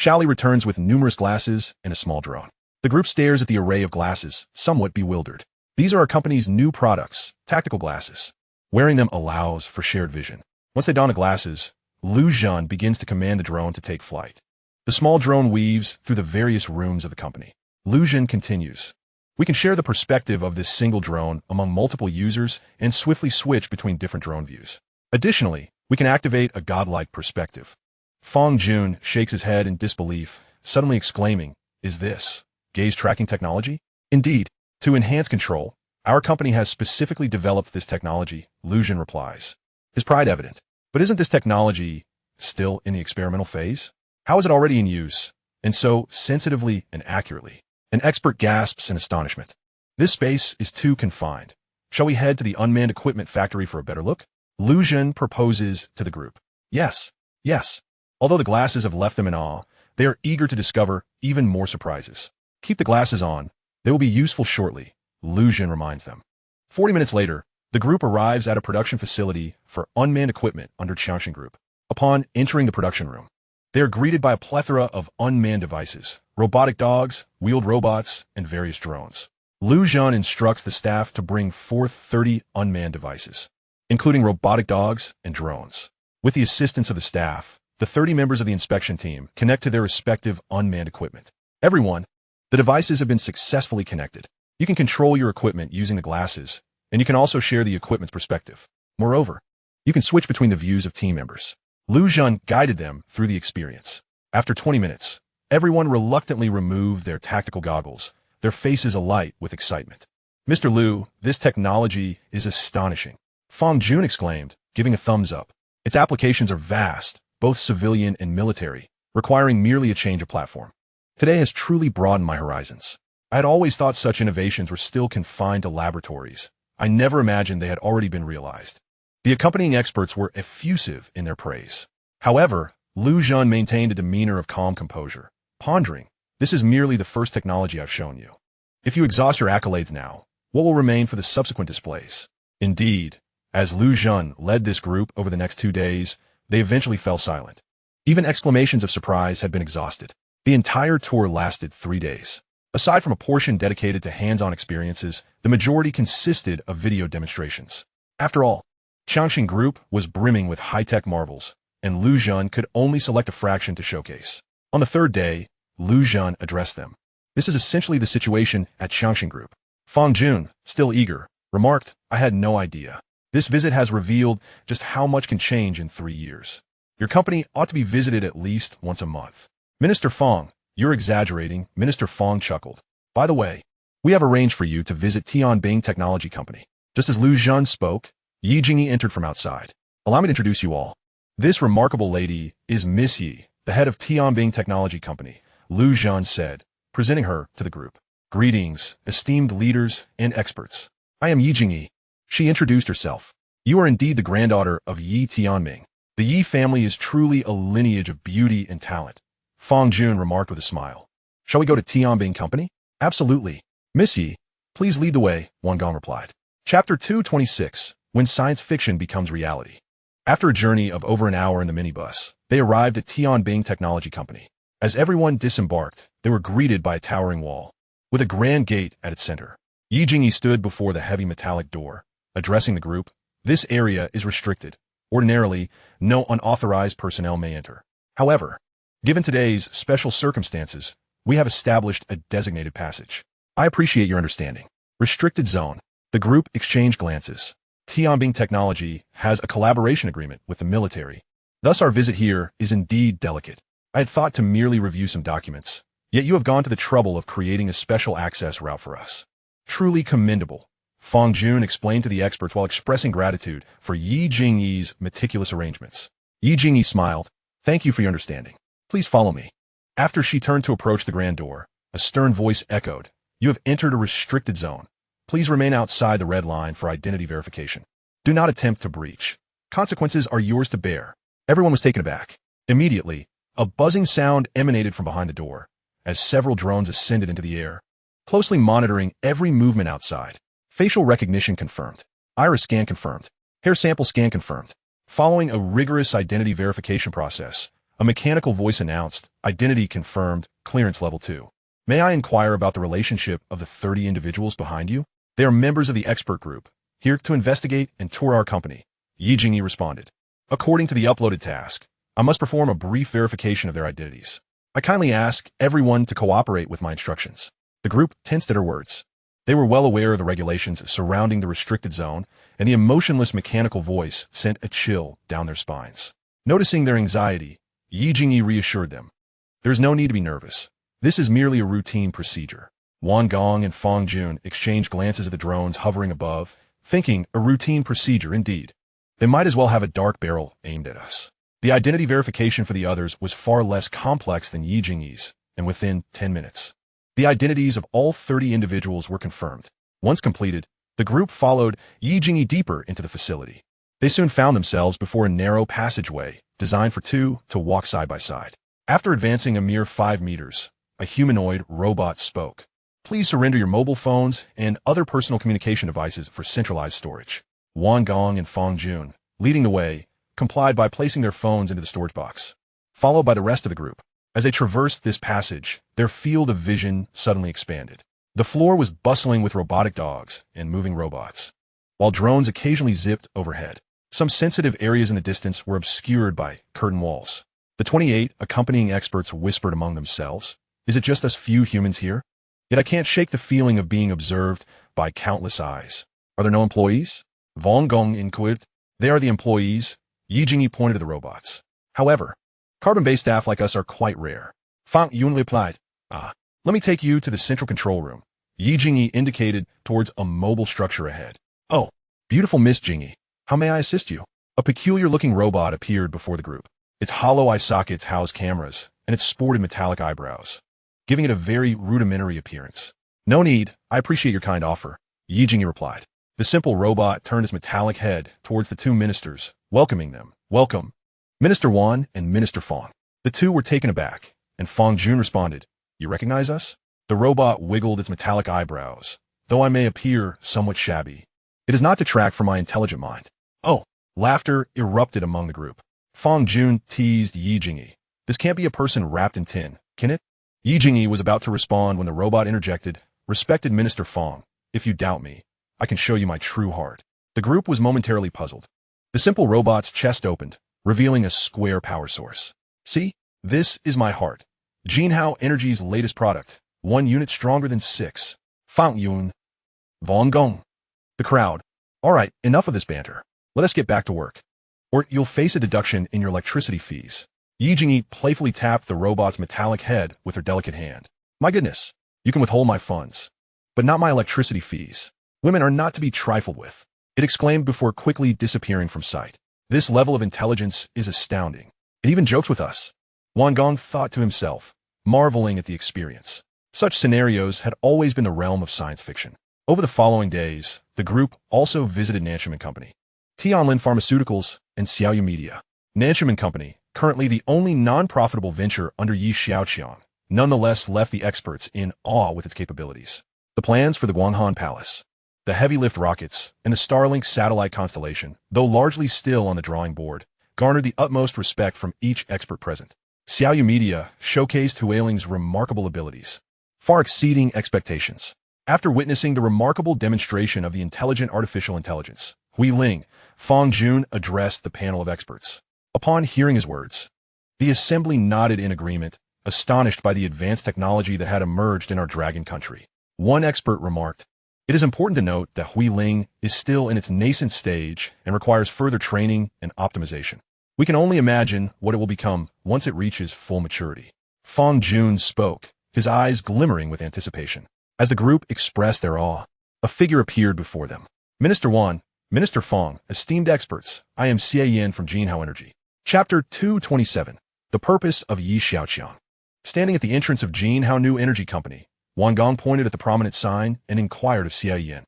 Xiaoli returns with numerous glasses and a small drone. The group stares at the array of glasses, somewhat bewildered. These are our company's new products, tactical glasses. Wearing them allows for shared vision. Once they don the glasses, Lu Zhan begins to command the drone to take flight. The small drone weaves through the various rooms of the company. Lu Zhan continues. We can share the perspective of this single drone among multiple users and swiftly switch between different drone views. Additionally, we can activate a godlike perspective. Fang Jun shakes his head in disbelief, suddenly exclaiming, "Is this gaze tracking technology?" "Indeed. To enhance control, our company has specifically developed this technology," Lu Zhan replies, his pride evident. "But isn't this technology still in the experimental phase? How is it already in use, and so sensitively and accurately?" An expert gasps in astonishment. "This space is too confined. Shall we head to the unmanned equipment factory for a better look?" Lu Zhan proposes to the group. Yes. Although the glasses have left them in awe, they are eager to discover even more surprises. "Keep the glasses on. They will be useful shortly," Lu Zhan reminds them. 40 minutes later, the group arrives at a production facility for unmanned equipment under Xiaoqiang Group. Upon entering the production room, they are greeted by a plethora of unmanned devices, robotic dogs, wheeled robots, and various drones. Lu Zhan instructs the staff to bring forth 30 unmanned devices, including robotic dogs and drones. With the assistance of the staff, the 30 members of the inspection team connect to their respective unmanned equipment. The devices have been successfully connected. You can control your equipment using the glasses, and you can also share the equipment's perspective. Moreover, you can switch between the views of team members. Lu Zhan guided them through the experience. After 20 minutes, everyone reluctantly removed their tactical goggles, their faces alight with excitement. "Mr. Lu, this technology is astonishing," Fang Jun exclaimed, giving a thumbs up. "Its applications are vast, both civilian and military, requiring merely a change of platform. Today has truly broadened my horizons. I had always thought such innovations were still confined to laboratories. I never imagined they had already been realized." The accompanying experts were effusive in their praise. However, Lu Zhan maintained a demeanor of calm composure, pondering, "This is merely the first technology I've shown you. If you exhaust your accolades now, what will remain for the subsequent displays?" Indeed, as Lu Zhan led this group over the next 2 days, they eventually fell silent. Even exclamations of surprise had been exhausted. The entire tour lasted 3 days. Aside from a portion dedicated to hands-on experiences, the majority consisted of video demonstrations. After all, Xiaoqiang Group was brimming with high-tech marvels, and Lu Zhan could only select a fraction to showcase. On the 3rd day, Lu Zhan addressed them. "This is essentially the situation at Xiaoqiang Group." Fang Jun, still eager, remarked, "I had no idea. This visit has revealed just how much can change in 3 years. Your company ought to be visited at least once a month." "Minister Fang, you're exaggerating," Minister Fang chuckled. "By the way, we have arranged for you to visit Tianbing Technology Company." Just as Lu Zhan spoke, Yi Jingyi entered from outside. "Allow me to introduce you all. This remarkable lady is Miss Yi, the head of Tianbing Technology Company," Lu Zhan said, presenting her to the group. "Greetings, esteemed leaders and experts. I am Yi Jingyi." She introduced herself. "You are indeed the granddaughter of Yi Tianming. The Yi family is truly a lineage of beauty and talent," Fang Jun remarked with a smile. "Shall we go to Tianbing Company?" "Absolutely. Miss Yi, please lead the way," Wang Gong replied. Chapter 226, When Science Fiction Becomes Reality. After a journey of over an hour in the minibus, they arrived at Tianbing Technology Company. As everyone disembarked, they were greeted by a towering wall, with a grand gate at its center. Yi Jingyi stood before the heavy metallic door, addressing the group. "This area is restricted. Ordinarily, no unauthorized personnel may enter. However, given today's special circumstances, we have established a designated passage. I appreciate your understanding." Restricted zone. The group exchanged glances. Tianbing Technology has a collaboration agreement with the military. Thus our visit here is indeed delicate. I had thought to merely review some documents, yet you have gone to the trouble of creating a special access route for us. Truly commendable, Fang Jun explained to the experts while expressing gratitude for Yi Jingyi's meticulous arrangements. Yi Jingyi smiled. "Thank you for your understanding. Please follow me." After she turned to approach the grand door, a stern voice echoed, "You have entered a restricted zone. Please remain outside the red line for identity verification. Do not attempt to breach. Consequences are yours to bear." Everyone was taken aback. Immediately, a buzzing sound emanated from behind the door, as several drones ascended into the air, closely monitoring every movement outside. Facial recognition confirmed. Iris scan confirmed. Hair sample scan confirmed. Following a rigorous identity verification process, A mechanical voice announced, "Identity confirmed, clearance level 2. May I inquire about the relationship of the 30 individuals behind you? They are members of the expert group, here to investigate and tour our company." Yi Jingyi responded. "According to the uploaded task, I must perform a brief verification of their identities. I kindly ask everyone to cooperate with my instructions." The group tensed at her words. They were well aware of the regulations surrounding the restricted zone, and the emotionless mechanical voice sent a chill down their spines. Noticing their anxiety, Yi Jingyi reassured them. "There is no need to be nervous. This is merely a routine procedure." Wang Gong and Fang Jun exchanged glances at the drones hovering above, thinking a routine procedure indeed. They might as well have a dark barrel aimed at us. The identity verification for the others was far less complex than Yi Jingyi's, and within 10 minutes, the identities of all 30 individuals were confirmed. Once completed, the group followed Yi Jingyi deeper into the facility. They soon found themselves before a narrow passageway designed for two to walk side by side. After advancing a mere 5 meters, a humanoid robot spoke. "Please surrender your mobile phones and other personal communication devices for centralized storage." Wang Gong and Fang Jun, leading the way, complied by placing their phones into the storage box, followed by the rest of the group. As they traversed this passage, their field of vision suddenly expanded. The floor was bustling with robotic dogs and moving robots, while drones occasionally zipped overhead. Some sensitive areas in the distance were obscured by curtain walls. The 28 accompanying experts whispered among themselves, "Is it just us few humans here? Yet I can't shake the feeling of being observed by countless eyes. Are there no employees?" Wang Gong inquired. "They are the employees." Yi Jingyi pointed to the robots. "However, carbon-based staff like us are quite rare." Fang Yun replied, "Let me take you to the central control room." Yi Jingyi indicated towards a mobile structure ahead. "Oh, beautiful Miss Jingyi. How may I assist you?" A peculiar-looking robot appeared before the group. Its hollow eye sockets housed cameras, and it sported metallic eyebrows, giving it a very rudimentary appearance. "No need, I appreciate your kind offer," Yi Jingyi replied. The simple robot turned its metallic head towards the two ministers, welcoming them. "Welcome, Minister Wan and Minister Fang." The two were taken aback, and Fang Jun responded, "You recognize us?" The robot wiggled its metallic eyebrows. "Though I may appear somewhat shabby, it does not detract from my intelligent mind." "Oh!" Laughter erupted among the group. Fang Jun teased Yi Jingyi. "This can't be a person wrapped in tin, can it?" Yi Jingyi was about to respond when the robot interjected, "Respected Minister Fang, if you doubt me, I can show you my true heart." The group was momentarily puzzled. The simple robot's chest opened, revealing a square power source. "See, this is my heart. Jinhao Energy's latest product, 1 unit stronger than 6. Fang Yun. Wang Gong." The crowd. "All right, enough of this banter. Let us get back to work, or you'll face a deduction in your electricity fees." Yi Jingyi playfully tapped the robot's metallic head with her delicate hand. "My goodness, you can withhold my funds, but not my electricity fees. Women are not to be trifled with," it exclaimed before quickly disappearing from sight. "This level of intelligence is astounding. It even jokes with us." Wang Gong thought to himself, marveling at the experience. Such scenarios had always been the realm of science fiction. Over the following days, the group also visited Nanshim & Company, Tianlin Pharmaceuticals, and Xiaoyu Media. Nanshim & Company, currently the only non-profitable venture under Yi Xiaoqiang, nonetheless left the experts in awe with its capabilities. The plans for the Guanghan Palace, the heavy-lift rockets, and the Starlink satellite constellation, though largely still on the drawing board, garnered the utmost respect from each expert present. Xiaoyu Media showcased Huiling's remarkable abilities, far exceeding expectations. After witnessing the remarkable demonstration of the intelligent artificial intelligence, Huiling, Fang Jun addressed the panel of experts. Upon hearing his words, the assembly nodded in agreement, astonished by the advanced technology that had emerged in our dragon country. One expert remarked, "It is important to note that Huiling is still in its nascent stage and requires further training and optimization. We can only imagine what it will become once it reaches full maturity." Fang Jun spoke, his eyes glimmering with anticipation. As the group expressed their awe, a figure appeared before them. "Minister Wan, Minister Fang, esteemed experts, I am Xia Yin from Jinhao Energy." Chapter 227. The Purpose of Yi Xiaoqiang. Standing at the entrance of Jinhao New Energy Company, Wang Gong pointed at the prominent sign and inquired of Xia Yin.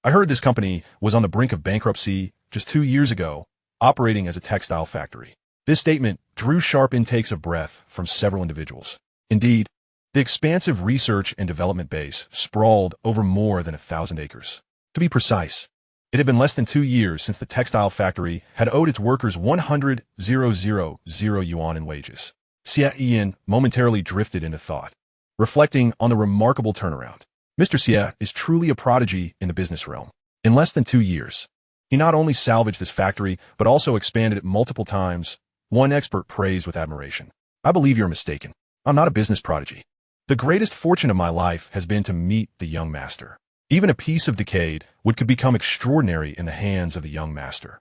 "I heard this company was on the brink of bankruptcy just 2 years ago, operating as a textile factory." This statement drew sharp intakes of breath from several individuals. Indeed, the expansive research and development base sprawled over more than 1,000 acres. To be precise, it had been less than 2 years since the textile factory had owed its workers 100,000 yuan in wages. Xiaoqiang momentarily drifted into thought, reflecting on the remarkable turnaround. Mr. Xia is truly a prodigy in the business realm. In less than 2 years, he not only salvaged this factory, but also expanded it multiple times. One expert praised with admiration. I believe you're mistaken. I'm not a business prodigy. The greatest fortune of my life has been to meet the young master. Even a piece of decayed wood could become extraordinary in the hands of the young master.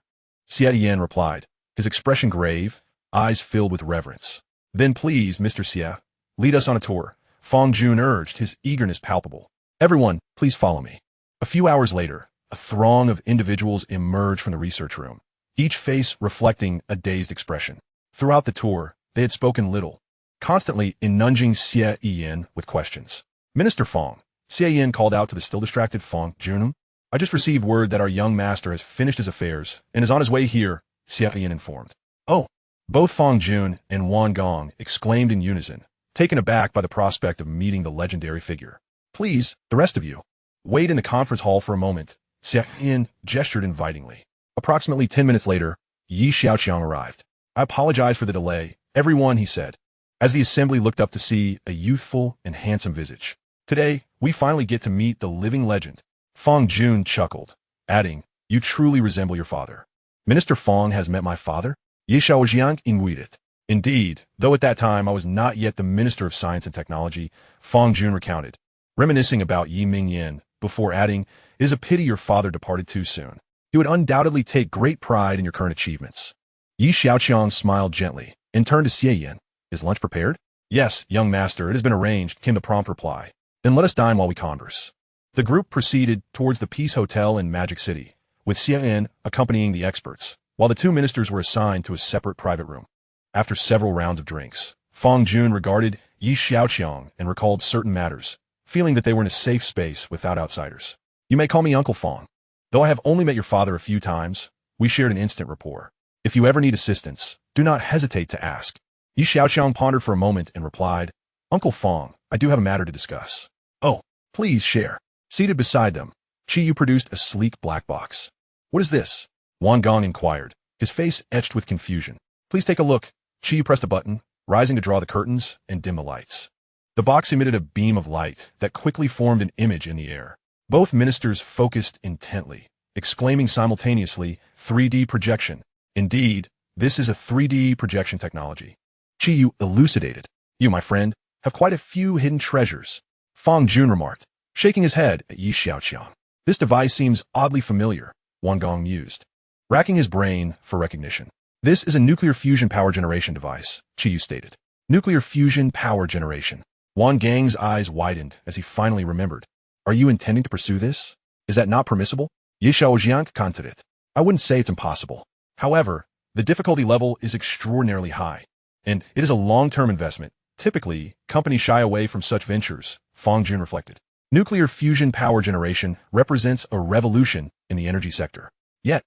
Xiaoqiang replied, his expression grave, eyes filled with reverence. Then please, Mr. Xia, lead us on a tour. Fang Jun urged, his eagerness palpable. Everyone, please follow me. A few hours later, a throng of individuals emerged from the research room, each face reflecting a dazed expression. Throughout the tour, they had spoken little, constantly nudging Xiaoqiang with questions. Minister Fang, Xiaoqiang called out to the still distracted Fang Jun. I just received word that our young master has finished his affairs and is on his way here, Xiaoqiang informed. Oh! Both Fang Jun and Wang Gong exclaimed in unison, taken aback by the prospect of meeting the legendary figure. Please, the rest of you, wait in the conference hall for a moment. Xiaoqiang gestured invitingly. Approximately 10 minutes later, Xiaoqiang arrived. I apologize for the delay, everyone, he said, as the assembly looked up to see a youthful and handsome visage. Today, we finally get to meet the living legend. Fang Jun chuckled, adding, you truly resemble your father. Minister Fang has met my father? Xiaoqiang inquired. Indeed, though at that time I was not yet the Minister of Science and Technology, Fang Jun recounted, reminiscing about Yi Mingyan, before adding, it is a pity your father departed too soon. He would undoubtedly take great pride in your current achievements. Xiaoqiang smiled gently and turned to Xiaoqiang. Is lunch prepared? Yes, young master, it has been arranged, came the prompt reply. Then let us dine while we converse. The group proceeded towards the Peace Hotel in Magic City, with Xiaoqiang accompanying the experts, while the two ministers were assigned to a separate private room. After several rounds of drinks, Fang Jun regarded Xiaoqiang and recalled certain matters, feeling that they were in a safe space without outsiders. You may call me Uncle Fang. Though I have only met your father a few times, we shared an instant rapport. If you ever need assistance, do not hesitate to ask. Xiaoqiang pondered for a moment and replied, Uncle Fang, I do have a matter to discuss. Oh, please share. Seated beside them, Qiyu produced a sleek black box. What is this? Wang Gong inquired, his face etched with confusion. Please take a look. Qiyu pressed a button, rising to draw the curtains and dim the lights. The box emitted a beam of light that quickly formed an image in the air. Both ministers focused intently, exclaiming simultaneously, 3D projection. Indeed, this is a 3D projection technology. Qiyu elucidated. You, my friend, have quite a few hidden treasures. Fang Jun remarked, shaking his head at Xiaoqiang. This device seems oddly familiar, Wang Gong mused, racking his brain for recognition. This is a nuclear fusion power generation device, Qiyu stated. Nuclear fusion power generation. Wang Gang's eyes widened as he finally remembered. Are you intending to pursue this? Is that not permissible? Xiaoqiang countered it. I wouldn't say it's impossible. However, the difficulty level is extraordinarily high, and it is a long-term investment. Typically, companies shy away from such ventures, Fang Jun reflected. Nuclear fusion power generation represents a revolution in the energy sector. Yet,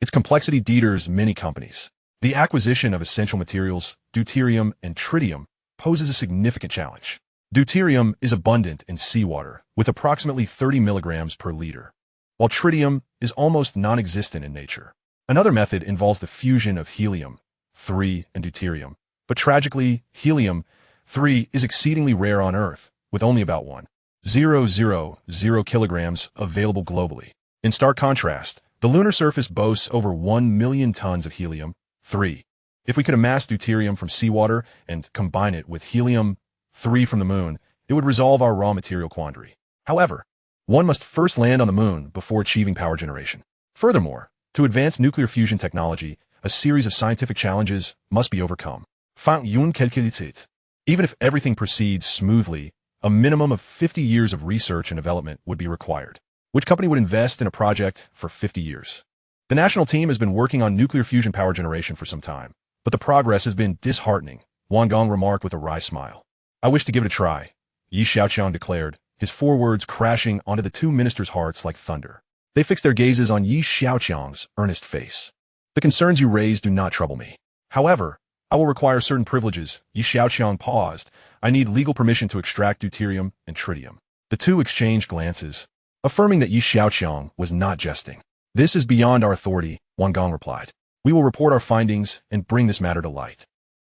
its complexity deters many companies. The acquisition of essential materials, deuterium and tritium, poses a significant challenge. Deuterium is abundant in seawater, with approximately 30 milligrams per liter, while tritium is almost non-existent in nature. Another method involves the fusion of helium-3 and deuterium, but tragically, helium-3 is exceedingly rare on Earth, with only about 1,000 kilograms available globally. In stark contrast, the lunar surface boasts over 1 million tons of helium-3. If we could amass deuterium from seawater and combine it with helium-3 from the moon, it would resolve our raw material quandary. However, one must first land on the moon before achieving power generation. Furthermore, to advance nuclear fusion technology, a series of scientific challenges must be overcome. Even if everything proceeds smoothly, a minimum of 50 years of research and development would be required. Which company would invest in a project for 50 years? The national team has been working on nuclear fusion power generation for some time, but the progress has been disheartening, Wang Gong remarked with a wry smile. I wish to give it a try, Xiaoqiang declared, his 4 words crashing onto the two ministers' hearts like thunder. They fixed their gazes on Xiaoqiang's earnest face. The concerns you raise do not trouble me. However, I will require certain privileges. Xiaoqiang paused. I need legal permission to extract deuterium and tritium. The two exchanged glances, affirming that Xiaoqiang was not jesting. This is beyond our authority, Wang Gong replied. We will report our findings and bring this matter to light.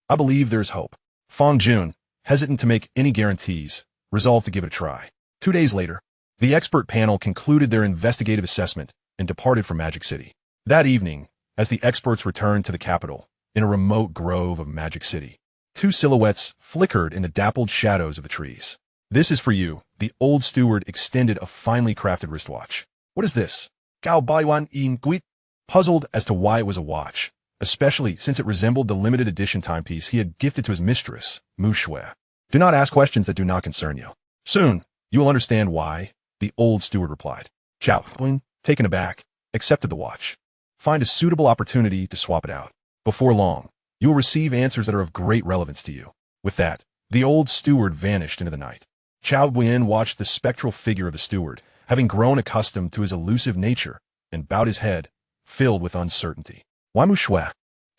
I believe there is hope. Fong Jun, hesitant to make any guarantees, resolved to give it a try. 2 days later, the expert panel concluded their investigative assessment and departed for Magic City. That evening, as the experts returned to the capital, in a remote grove of Magic City, 2 silhouettes flickered in the dappled shadows of the trees. "This is for you," the old steward extended a finely crafted wristwatch. "What is this?" Gao Baiwan in Guit, puzzled as to why it was a watch, especially since it resembled the limited edition timepiece he had gifted to his mistress, Mu Shui. "Do not ask questions that do not concern you. Soon, you will understand why," the old steward replied. Xiaoqiang, taken aback, accepted the watch. "Find a suitable opportunity to swap it out. Before long, you will receive answers that are of great relevance to you." With that, the old steward vanished into the night. Xiaoqiang watched the spectral figure of the steward, having grown accustomed to his elusive nature, and bowed his head, filled with uncertainty. "Why Mu Shui?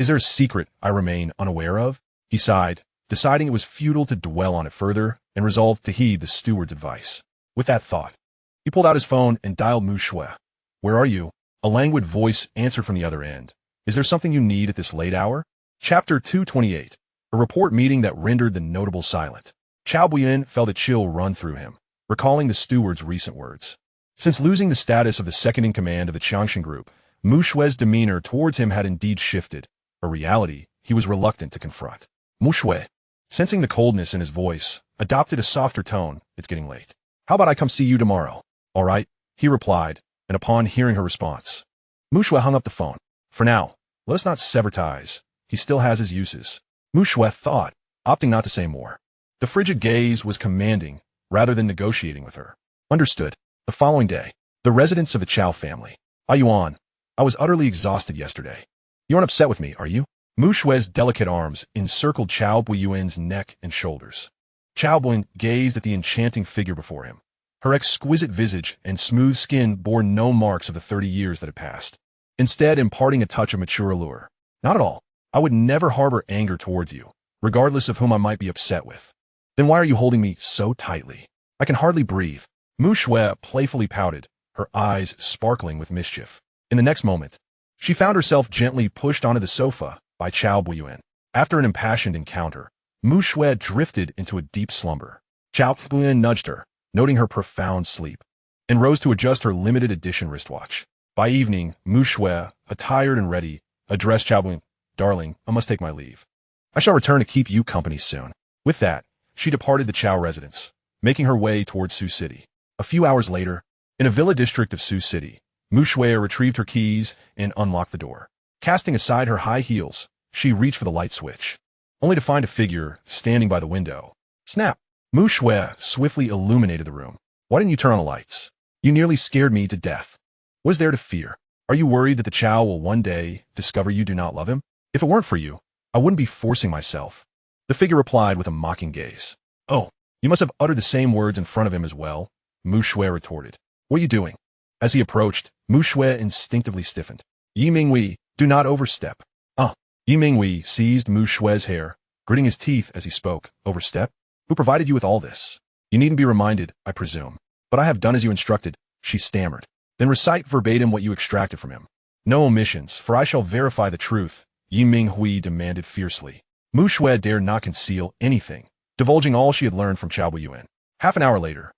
Is there a secret I remain unaware of?" He sighed, deciding it was futile to dwell on it further, and resolved to heed the steward's advice. With that thought, he pulled out his phone and dialed Mu Shui. "Where are you?" A languid voice answered from the other end. "Is there something you need at this late hour?" Chapter 228. A report meeting that rendered the notable silent. Xiaoqiang felt a chill run through him, recalling the steward's recent words. Since losing the status of the second-in-command of the Xiaoqiang Group, Mu Shui's demeanor towards him had indeed shifted, a reality he was reluctant to confront. Mu Shui, sensing the coldness in his voice, adopted a softer tone. "It's getting late. How about I come see you tomorrow?" "All right," he replied, and upon hearing her response, Mu Shui hung up the phone. "For now, let us not sever ties. He still has his uses," Mu Shui thought, opting not to say more. The frigid gaze was commanding, rather than negotiating with her. "Understood." The following day, the residence of the Chao family. "Yuan, I was utterly exhausted yesterday. You aren't upset with me, are you?" Mu Shui's delicate arms encircled Chao Yuan's neck and shoulders. Chao Yuan gazed at the enchanting figure before him. Her exquisite visage and smooth skin bore no marks of the 30 years that had passed, instead imparting a touch of mature allure. "Not at all. I would never harbor anger towards you, regardless of whom I might be upset with." "Then why are you holding me so tightly? I can hardly breathe." Mu Shui playfully pouted, her eyes sparkling with mischief. In the next moment, she found herself gently pushed onto the sofa by Chao Yuan. After an impassioned encounter, Mu Shui drifted into a deep slumber. Chao Yuan nudged her, noting her profound sleep, and rose to adjust her limited edition wristwatch. By evening, Mu Shui, attired and ready, addressed Chao Yuan. "Darling, I must take my leave. I shall return to keep you company soon." With that, she departed the Chao residence, making her way towards Sioux City. A few hours later, in a villa district of Sioux City, Mu Shui retrieved her keys and unlocked the door. Casting aside her high heels, she reached for the light switch, only to find a figure standing by the window. Snap! Mu Shui swiftly illuminated the room. "Why didn't you turn on the lights? You nearly scared me to death. What is there to fear? Are you worried that the Chao will one day discover you do not love him? If it weren't for you, I wouldn't be forcing myself." The figure replied with a mocking gaze. "Oh, you must have uttered the same words in front of him as well," Mu Shui retorted. "What are you doing?" As he approached, Mu Shui instinctively stiffened. "Yi Mingwei, do not overstep." Yi Mingwei seized Mu Shui's hair, gritting his teeth as he spoke. "Overstep? Who provided you with all this? You needn't be reminded, I presume. But I have done as you instructed," she stammered. "Then recite verbatim what you extracted from him. No omissions, for I shall verify the truth," Yi Minghui demanded fiercely. Mu Shui dared not conceal anything, divulging all she had learned from Chao Yuan. Half an hour later,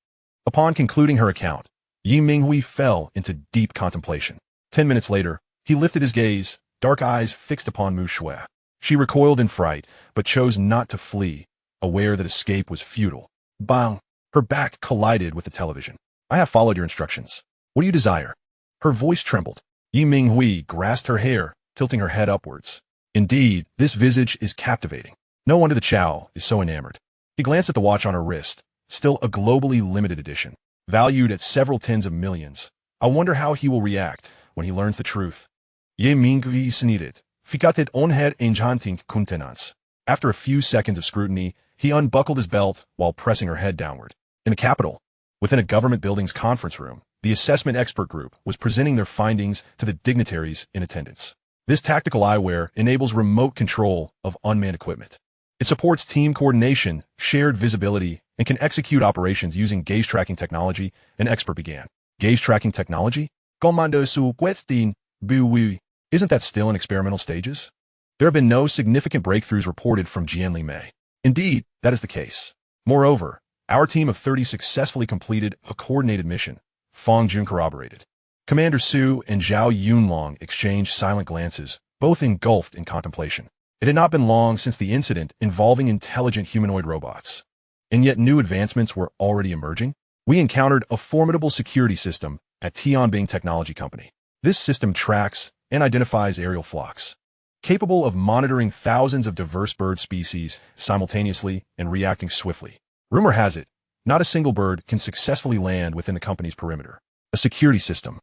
upon concluding her account, Yi Minghui fell into deep contemplation. 10 minutes later, he lifted his gaze, dark eyes fixed upon Mu Shui. She recoiled in fright, but chose not to flee, aware that escape was futile. Bang! Her back collided with the television. "I have followed your instructions. What do you desire?" Her voice trembled. Yi Minghui grasped her hair, tilting her head upwards. "Indeed, this visage is captivating. No wonder the Chao is so enamored." He glanced at the watch on her wrist, still a globally limited edition, valued at several tens of millions. "I wonder how he will react when he learns the truth." Ye Minghui sneered. Ficatet onhead enchanting kuntenance. After a few seconds of scrutiny, he unbuckled his belt while pressing her head downward. In the capital, within a government building's conference room, the assessment expert group was presenting their findings to the dignitaries in attendance. This tactical eyewear enables remote control of unmanned equipment. It supports team coordination, shared visibility, and can execute operations using gaze tracking technology, an expert began. Gaze tracking technology? Commando su Quetztin, Bui. Isn't that still in experimental stages? There have been no significant breakthroughs reported from Jianli Mei. Indeed, that is the case. Moreover, our team of 30 successfully completed a coordinated mission, Fang Jun corroborated. Commander Su and Xiaoqiang exchanged silent glances, both engulfed in contemplation. It had not been long since the incident involving intelligent humanoid robots. And yet new advancements were already emerging. We encountered a formidable security system at Tianbing Technology Company. This system tracks and identifies aerial flocks, capable of monitoring thousands of diverse bird species simultaneously and reacting swiftly. Rumor has it, not a single bird can successfully land within the company's perimeter. A security system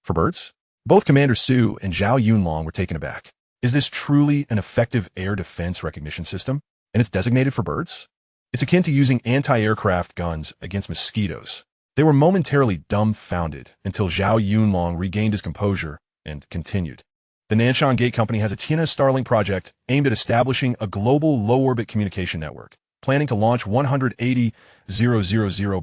for birds? Both Commander Su and Xiaoqiang were taken aback. Is this truly an effective air defense recognition system? And it's designated for birds? It's akin to using anti-aircraft guns against mosquitoes. They were momentarily dumbfounded until Xiaoqiang regained his composure and continued. The Nanshan Gate Company has a Tiana Starlink project aimed at establishing a global low-orbit communication network, planning to launch 180,000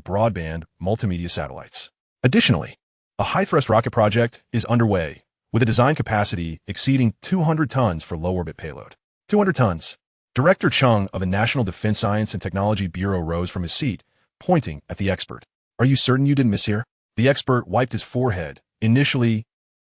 broadband multimedia satellites. Additionally, a high-thrust rocket project is underway, with a design capacity exceeding 200 tons for low-orbit payload. 200 tons. Director Chung of the National Defense Science and Technology Bureau rose from his seat, pointing at the expert. Are you certain you didn't mishear? The expert wiped his forehead. Initially,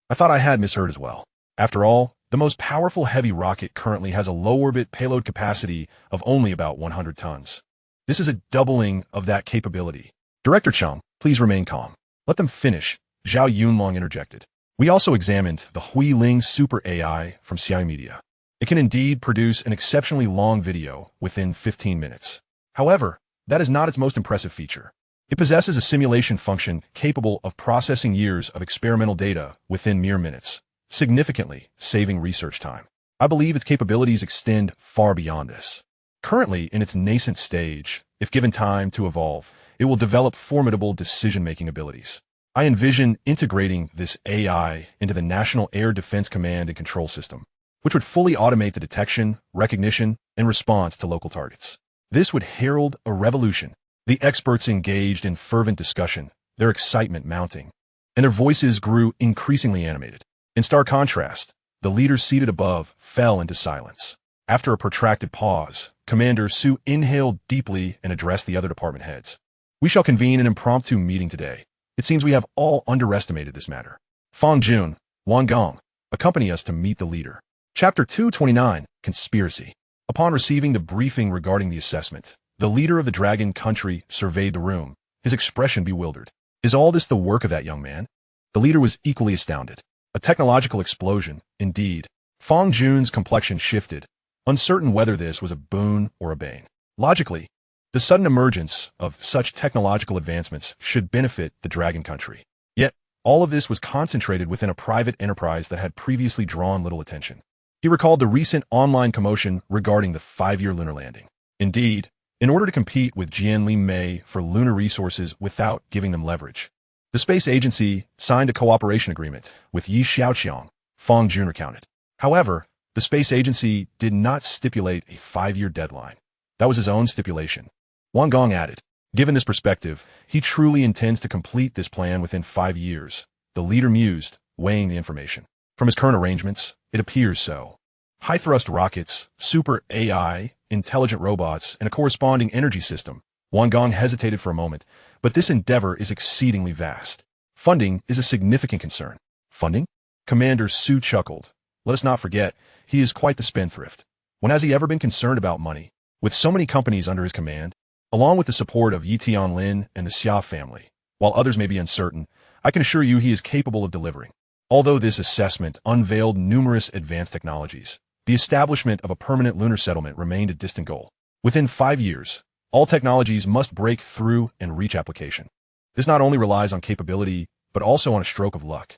I thought I had misheard as well. After all, the most powerful heavy rocket currently has a low-orbit payload capacity of only about 100 tons. This is a doubling of that capability. Director Chung, please remain calm. Let them finish, Xiaoqiang interjected. We also examined the Huiling Super AI from Xiaomi Media. It can indeed produce an exceptionally long video within 15 minutes. However, that is not its most impressive feature. It possesses a simulation function capable of processing years of experimental data within mere minutes, significantly saving research time. I believe its capabilities extend far beyond this. Currently in its nascent stage, if given time to evolve, it will develop formidable decision-making abilities. I envision integrating this AI into the National Air Defense Command and Control System, which would fully automate the detection, recognition, and response to local targets. This would herald a revolution. The experts engaged in fervent discussion, their excitement mounting, and their voices grew increasingly animated. In stark contrast, the leaders seated above fell into silence. After a protracted pause, Commander Su inhaled deeply and addressed the other department heads. We shall convene an impromptu meeting today. It seems we have all underestimated this matter. Fang Jun, Wang Gong, accompany us to meet the leader. Chapter 229, Conspiracy. Upon receiving the briefing regarding the assessment, the leader of the dragon country surveyed the room, his expression bewildered. Is all this the work of that young man? The leader was equally astounded. A technological explosion, indeed. Fang Jun's complexion shifted, uncertain whether this was a boon or a bane. Logically, the sudden emergence of such technological advancements should benefit the dragon country. Yet, all of this was concentrated within a private enterprise that had previously drawn little attention. He recalled the recent online commotion regarding the 5-year lunar landing. Indeed, in order to compete with Jianli Mei for lunar resources without giving them leverage, the space agency signed a cooperation agreement with Xiaoqiang, Fang Jun recounted. However, the space agency did not stipulate a 5-year deadline. That was his own stipulation. Wang Gong added, given this perspective, he truly intends to complete this plan within 5 years. The leader mused, weighing the information. From his current arrangements, it appears so. High-thrust rockets, super AI, intelligent robots, and a corresponding energy system. Wang Gong hesitated for a moment, but this endeavor is exceedingly vast. Funding is a significant concern. Funding? Commander Su chuckled. Let us not forget, he is quite the spendthrift. When has he ever been concerned about money? With so many companies under his command, along with the support of Yi Tianlin and the Xia family, while others may be uncertain, I can assure you he is capable of delivering. Although this assessment unveiled numerous advanced technologies, the establishment of a permanent lunar settlement remained a distant goal. Within 5 years, all technologies must break through and reach application. This not only relies on capability, but also on a stroke of luck.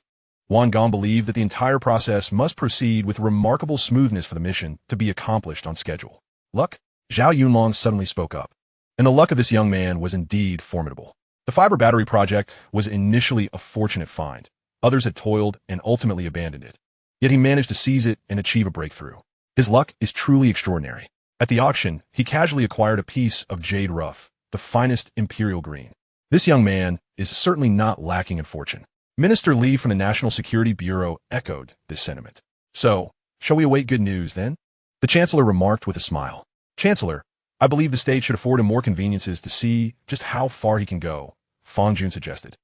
Wang Gong believed that the entire process must proceed with remarkable smoothness for the mission to be accomplished on schedule. Luck? Xiaoqiang suddenly spoke up. And the luck of this young man was indeed formidable. The fiber battery project was initially a fortunate find. Others had toiled and ultimately abandoned it. Yet he managed to seize it and achieve a breakthrough. His luck is truly extraordinary. At the auction, he casually acquired a piece of jade rough, the finest imperial green. This young man is certainly not lacking in fortune. Minister Li from the National Security Bureau echoed this sentiment. So, shall we await good news then? The Chancellor remarked with a smile. Chancellor, I believe the state should afford him more conveniences to see just how far he can go, Fang Jun suggested.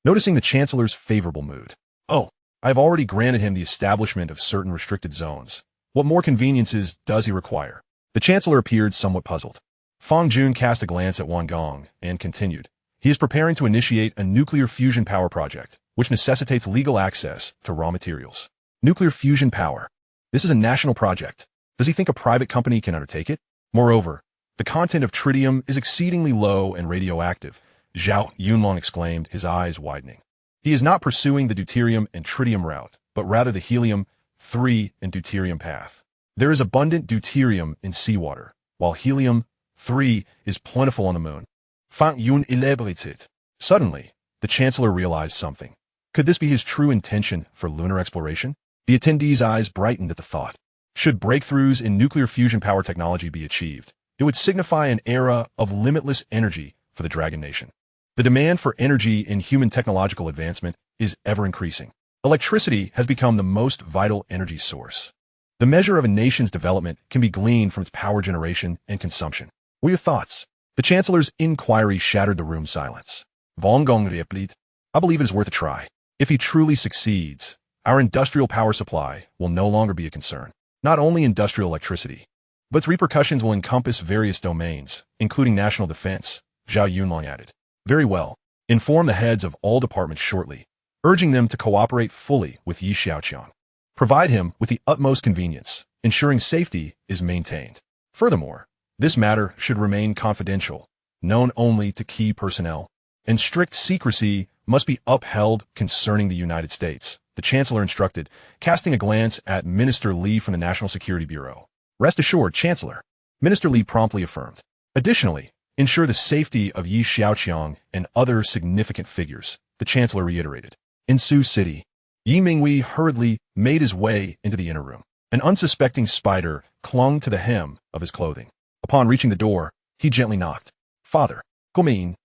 Noticing the Chancellor's favorable mood. Oh, I have already granted him the establishment of certain restricted zones. What more conveniences does he require? The Chancellor appeared somewhat puzzled. Fang Jun cast a glance at Wang Gong and continued. He is preparing to initiate a nuclear fusion power project, which necessitates legal access to raw materials. Nuclear fusion power. This is a national project. Does he think a private company can undertake it? Moreover, the content of tritium is exceedingly low and radioactive, Xiaoqiang exclaimed, his eyes widening. He is not pursuing the deuterium and tritium route, but rather the helium-3 and deuterium path. There is abundant deuterium in seawater, while helium-3 is plentiful on the moon. Fang Yun elaborated. Suddenly, the Chancellor realized something. Could this be his true intention for lunar exploration? The attendees' eyes brightened at the thought. Should breakthroughs in nuclear fusion power technology be achieved, it would signify an era of limitless energy for the Dragon Nation. The demand for energy in human technological advancement is ever increasing. Electricity has become the most vital energy source. The measure of a nation's development can be gleaned from its power generation and consumption. What are your thoughts? The Chancellor's inquiry shattered the room's silence. Wang Gong replied, I believe it is worth a try. If he truly succeeds, our industrial power supply will no longer be a concern. Not only industrial electricity, but its repercussions will encompass various domains, including national defense, Zhao Yunlong added. Very well. Inform the heads of all departments shortly, urging them to cooperate fully with Yi Xiaoqiang. Provide him with the utmost convenience, ensuring safety is maintained. Furthermore, this matter should remain confidential, known only to key personnel, and strict secrecy must be upheld concerning the United States, the Chancellor instructed, casting a glance at Minister Li from the National Security Bureau. Rest assured, Chancellor. Minister Li promptly affirmed. Additionally, ensure the safety of Yi Xiaoqiang and other significant figures, the Chancellor reiterated. In Sioux City, Yi Minghui hurriedly made his way into the inner room. An unsuspecting spider clung to the hem of his clothing. Upon reaching the door, he gently knocked. Father, come in.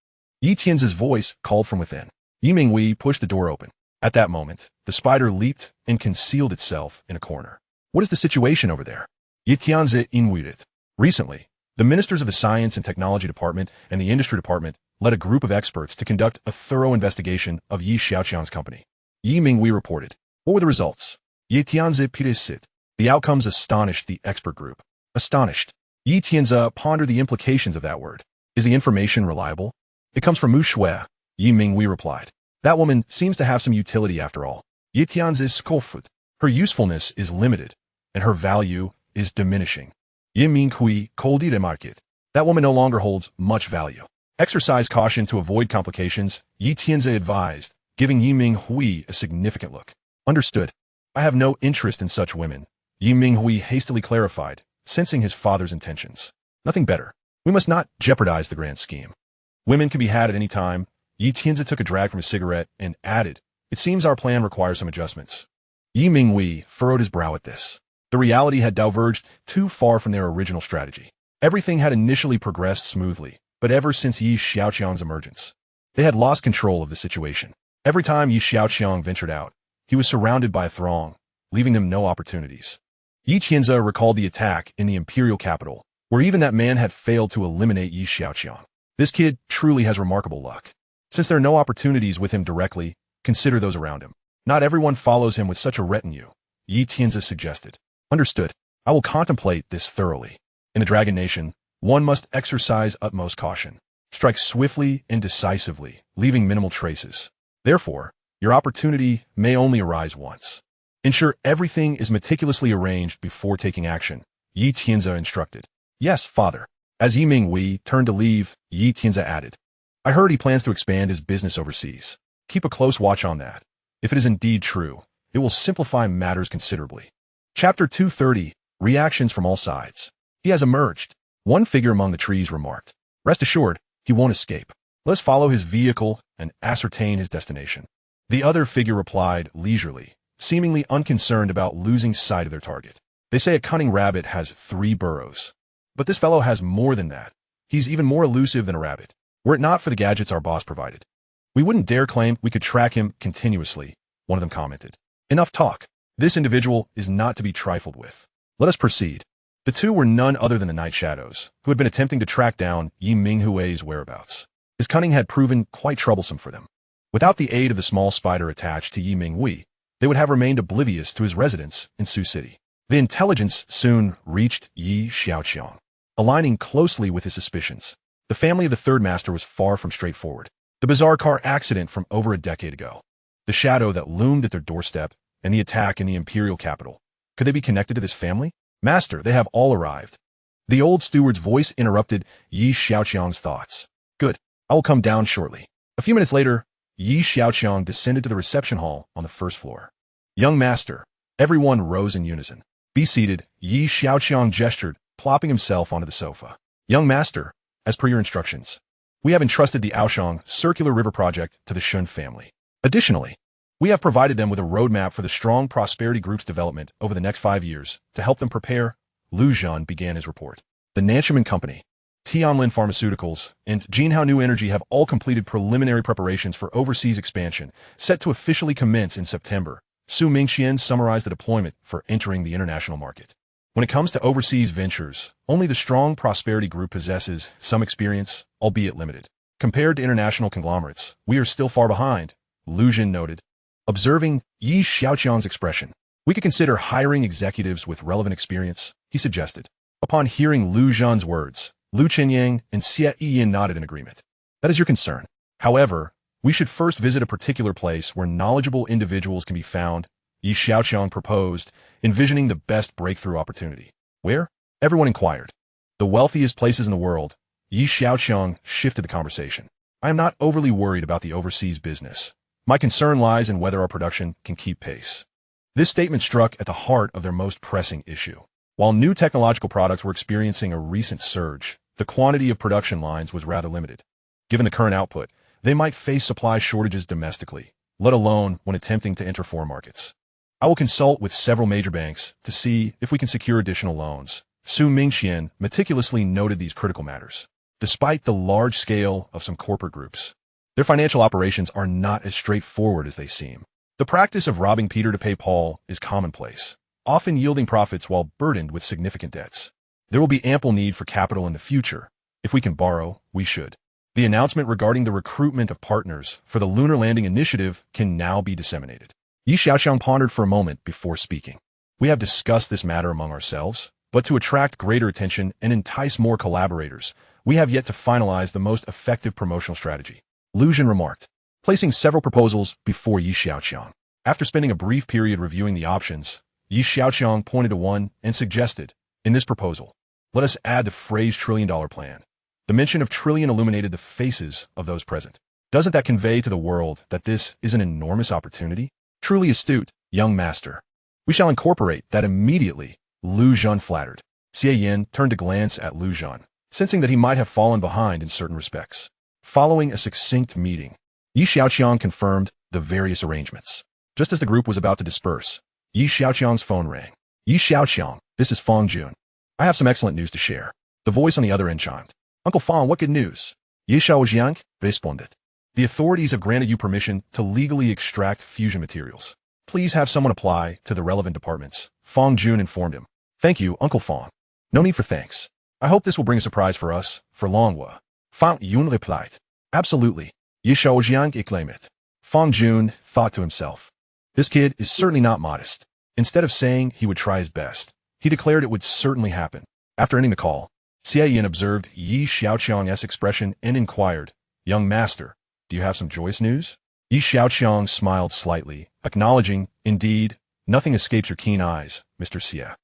Yi Tian's voice called from within. Yi Minghui pushed the door open. At that moment, the spider leaped and concealed itself in a corner. What is the situation over there? Yi Tianzi inwarded. Recently, the ministers of the Science and Technology Department and the Industry Department led a group of experts to conduct a thorough investigation of Yi Xiaoqiang's company. Yi Minghui reported. What were the results? Yi Tianzi pidesit. The outcomes astonished the expert group. Astonished. Yi Tianzi pondered the implications of that word. Is the information reliable? It comes from Mu Shui, Yi Minghui replied. That woman seems to have some utility after all. Yi Tianzi scoffed. Her usefulness is limited, and her value is diminishing. Yi Minghui coldly remarked. That woman no longer holds much value. Exercise caution to avoid complications, Yi Tianzi advised, giving Yi Minghui a significant look. Understood. I have no interest in such women, Yi Minghui hastily clarified, sensing his father's intentions. Nothing better. We must not jeopardize the grand scheme. Women can be had at any time. Yi Tianzi took a drag from his cigarette and added, It seems our plan requires some adjustments. Yi Minghui furrowed his brow at this. The reality had diverged too far from their original strategy. Everything had initially progressed smoothly, but ever since Yi Xiaoqiang's emergence, they had lost control of the situation. Every time Yi Xiaoqiang ventured out, he was surrounded by a throng, leaving them no opportunities. Yi Tianzi recalled the attack in the imperial capital, where even that man had failed to eliminate Yi Xiaoqiang. This kid truly has remarkable luck. Since there are no opportunities with him directly, consider those around him. Not everyone follows him with such a retinue, Yi Tianzi suggested. Understood. I will contemplate this thoroughly. In the Dragon Nation, one must exercise utmost caution. Strike swiftly and decisively, leaving minimal traces. Therefore, your opportunity may only arise once. Ensure everything is meticulously arranged before taking action, Yi Tianzi instructed. Yes, father. As Yi Minghui turned to leave, Yi Tianzi added. I heard he plans to expand his business overseas. Keep a close watch on that. If it is indeed true, it will simplify matters considerably. Chapter 230, Reactions from All Sides. He has emerged. One figure among the trees remarked. Rest assured, he won't escape. Let's follow his vehicle and ascertain his destination. The other figure replied leisurely, seemingly unconcerned about losing sight of their target. They say a cunning rabbit has 3 burrows. But this fellow has more than that. He's even more elusive than a rabbit. Were it not for the gadgets our boss provided, we wouldn't dare claim we could track him continuously, one of them commented. Enough talk. This individual is not to be trifled with. Let us proceed. The two were none other than the Night Shadows, who had been attempting to track down Yi Minghui's whereabouts. His cunning had proven quite troublesome for them. Without the aid of the small spider attached to Yi Minghui, they would have remained oblivious to his residence in Sioux City. The intelligence soon reached Yi Xiaoqiang, aligning closely with his suspicions. The family of the third master was far from straightforward. The bizarre car accident from over a decade ago, the shadow that loomed at their doorstep, and the attack in the imperial capital. Could they be connected to this family? Master, they have all arrived. The old steward's voice interrupted Yi Xiaoqiang's thoughts. Good. I will come down shortly. A few minutes later, Yi Xiaoqiang descended to the reception hall on the first floor. Young master. Everyone rose in unison. Be seated, Yi Xiaoqiang gestured, plopping himself onto the sofa. Young master, as per your instructions, we have entrusted the Aoshang Circular River Project to the Shun family. Additionally, we have provided them with a roadmap for the Strong Prosperity Group's development over the next 5 years to help them prepare. Lu Zhan began his report. The Nanchaman Company, Tianlin Pharmaceuticals, and Jinhao New Energy have all completed preliminary preparations for overseas expansion, set to officially commence in September. Su Mingxian summarized the deployment for entering the international market. When it comes to overseas ventures, only the Strong Prosperity Group possesses some experience, albeit limited. Compared to international conglomerates, we are still far behind, Lu Zhan noted. Observing Yi Xiaoqiang's expression, we could consider hiring executives with relevant experience, he suggested. Upon hearing Lu Zhan's words, Lu Qinyang and Xia Yin nodded in agreement. That is your concern. However, we should first visit a particular place where knowledgeable individuals can be found, Yi Xiaoqiang proposed, envisioning the best breakthrough opportunity. Where? Everyone inquired. The wealthiest places in the world. Yi Xiaoqiang shifted the conversation. I am not overly worried about the overseas business. My concern lies in whether our production can keep pace. This statement struck at the heart of their most pressing issue. While new technological products were experiencing a recent surge, the quantity of production lines was rather limited. Given the current output, they might face supply shortages domestically, let alone when attempting to enter foreign markets. I will consult with several major banks to see if we can secure additional loans. Su Mingxian meticulously noted these critical matters. Despite the large scale of some corporate groups, their financial operations are not as straightforward as they seem. The practice of robbing Peter to pay Paul is commonplace, often yielding profits while burdened with significant debts. There will be ample need for capital in the future. If we can borrow, we should. The announcement regarding the recruitment of partners for the Lunar Landing Initiative can now be disseminated. Yi Xiaoqiang pondered for a moment before speaking. We have discussed this matter among ourselves, but to attract greater attention and entice more collaborators, we have yet to finalize the most effective promotional strategy. Lu Zhan remarked, placing several proposals before Yi Xiaoqiang. After spending a brief period reviewing the options, Yi Xiaoqiang pointed to one and suggested, in this proposal, let us add the phrase trillion-dollar plan. The mention of trillion illuminated the faces of those present. Doesn't that convey to the world that this is an enormous opportunity? Truly astute, young master. We shall incorporate that immediately, Lu Zhan flattered. Xia Yin turned to glance at Lu Zhan, sensing that he might have fallen behind in certain respects. Following a succinct meeting, Yi Xiaoqiang confirmed the various arrangements. Just as the group was about to disperse, Yi Xiaoqiang's phone rang. Yi Xiaoqiang, this is Fang Jun. I have some excellent news to share. The voice on the other end chimed. Uncle Fang, what good news? Yi Xiaoqiang responded. The authorities have granted you permission to legally extract fusion materials. Please have someone apply to the relevant departments, Fang Jun informed him. Thank you, Uncle Fang. No need for thanks. I hope this will bring a surprise for us, for Longhua. Fang Yun replied. Absolutely. Yi Xiaoqiang exclaimed. Fang Jun thought to himself. This kid is certainly not modest. Instead of saying he would try his best, he declared it would certainly happen. After ending the call, Xia Yin observed Yi Xiaoqiang's expression and inquired, Young master, do you have some joyous news? Yi Xiaoqiang smiled slightly, acknowledging, indeed, nothing escapes your keen eyes, Mr. Xia.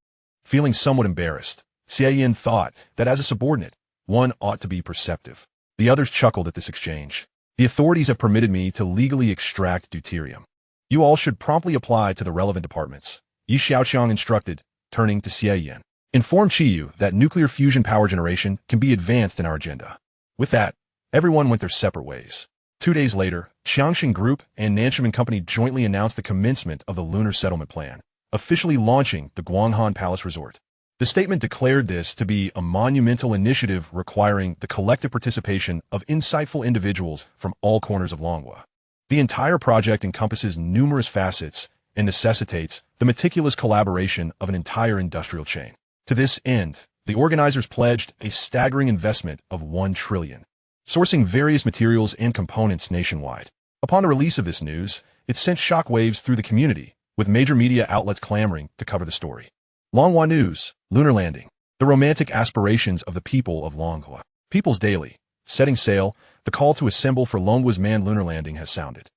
Feeling somewhat embarrassed, Xia Yin thought that as a subordinate, one ought to be perceptive. The others chuckled at this exchange. The authorities have permitted me to legally extract deuterium. You all should promptly apply to the relevant departments, Yi Xiaoqiang instructed, turning to Xia Yin. Inform Qiyu that nuclear fusion power generation can be advanced in our agenda. With that, everyone went their separate ways. 2 days later, Xia Group and Nanchaman Company jointly announced the commencement of the Lunar Settlement Plan, officially launching the Guanghan Palace Resort. The statement declared this to be a monumental initiative requiring the collective participation of insightful individuals from all corners of Longhua. The entire project encompasses numerous facets and necessitates the meticulous collaboration of an entire industrial chain. To this end, the organizers pledged a staggering investment of 1 trillion, sourcing various materials and components nationwide. Upon the release of this news, it sent shockwaves through the community, with major media outlets clamoring to cover the story. Longhua News, Lunar Landing. The romantic aspirations of the people of Longhua. People's Daily. Setting sail, the call to assemble for Longhua's manned lunar landing has sounded.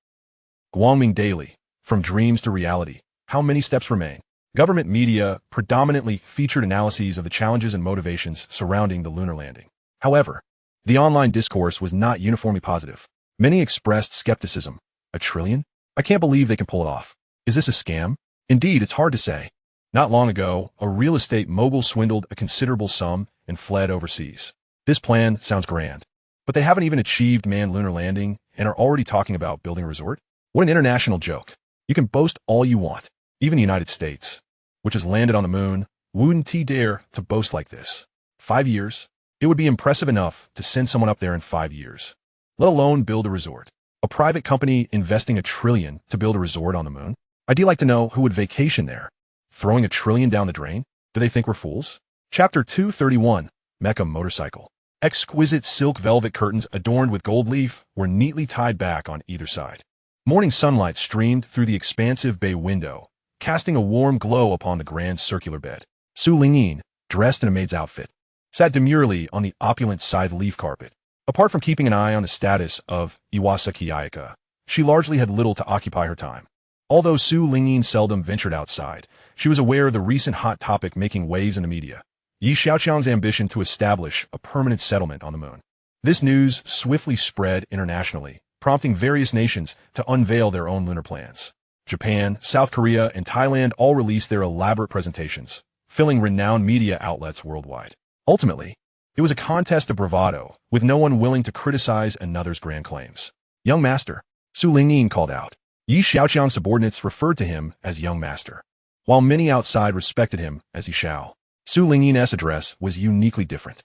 Guangming Daily. From dreams to reality. How many steps remain? Government media predominantly featured analyses of the challenges and motivations surrounding the lunar landing. However, the online discourse was not uniformly positive. Many expressed skepticism. 1 trillion? I can't believe they can pull it off. Is this a scam? Indeed, it's hard to say. Not long ago, a real estate mogul swindled a considerable sum and fled overseas. This plan sounds grand, but they haven't even achieved manned lunar landing and are already talking about building a resort? What an international joke. You can boast all you want, even the United States, which has landed on the moon, wouldn't dare to boast like this. 5 years? It would be impressive enough to send someone up there in 5 years, let alone build a resort. A private company investing 1 trillion to build a resort on the moon? I'd like to know who would vacation there. Throwing 1 trillion down the drain? Do they think we're fools? Chapter 231, Mecha Motorcycle. Exquisite silk velvet curtains adorned with gold leaf were neatly tied back on either side. Morning sunlight streamed through the expansive bay window, casting a warm glow upon the grand circular bed. Su Lingyin, dressed in a maid's outfit, sat demurely on the opulent scythe leaf carpet. Apart from keeping an eye on the status of Xiaoqiang, she largely had little to occupy her time. Although Su Lingyin seldom ventured outside, she was aware of the recent hot topic making waves in the media, Xiaoqiang's ambition to establish a permanent settlement on the moon. This news swiftly spread internationally, prompting various nations to unveil their own lunar plans. Japan, South Korea, and Thailand all released their elaborate presentations, filling renowned media outlets worldwide. Ultimately, it was a contest of bravado, with no one willing to criticize another's grand claims. Young Master, Su Lingyin called out. Xiaoqiang's subordinates referred to him as Young Master, while many outside respected him as Xiao. Su Lingyin's address was uniquely different.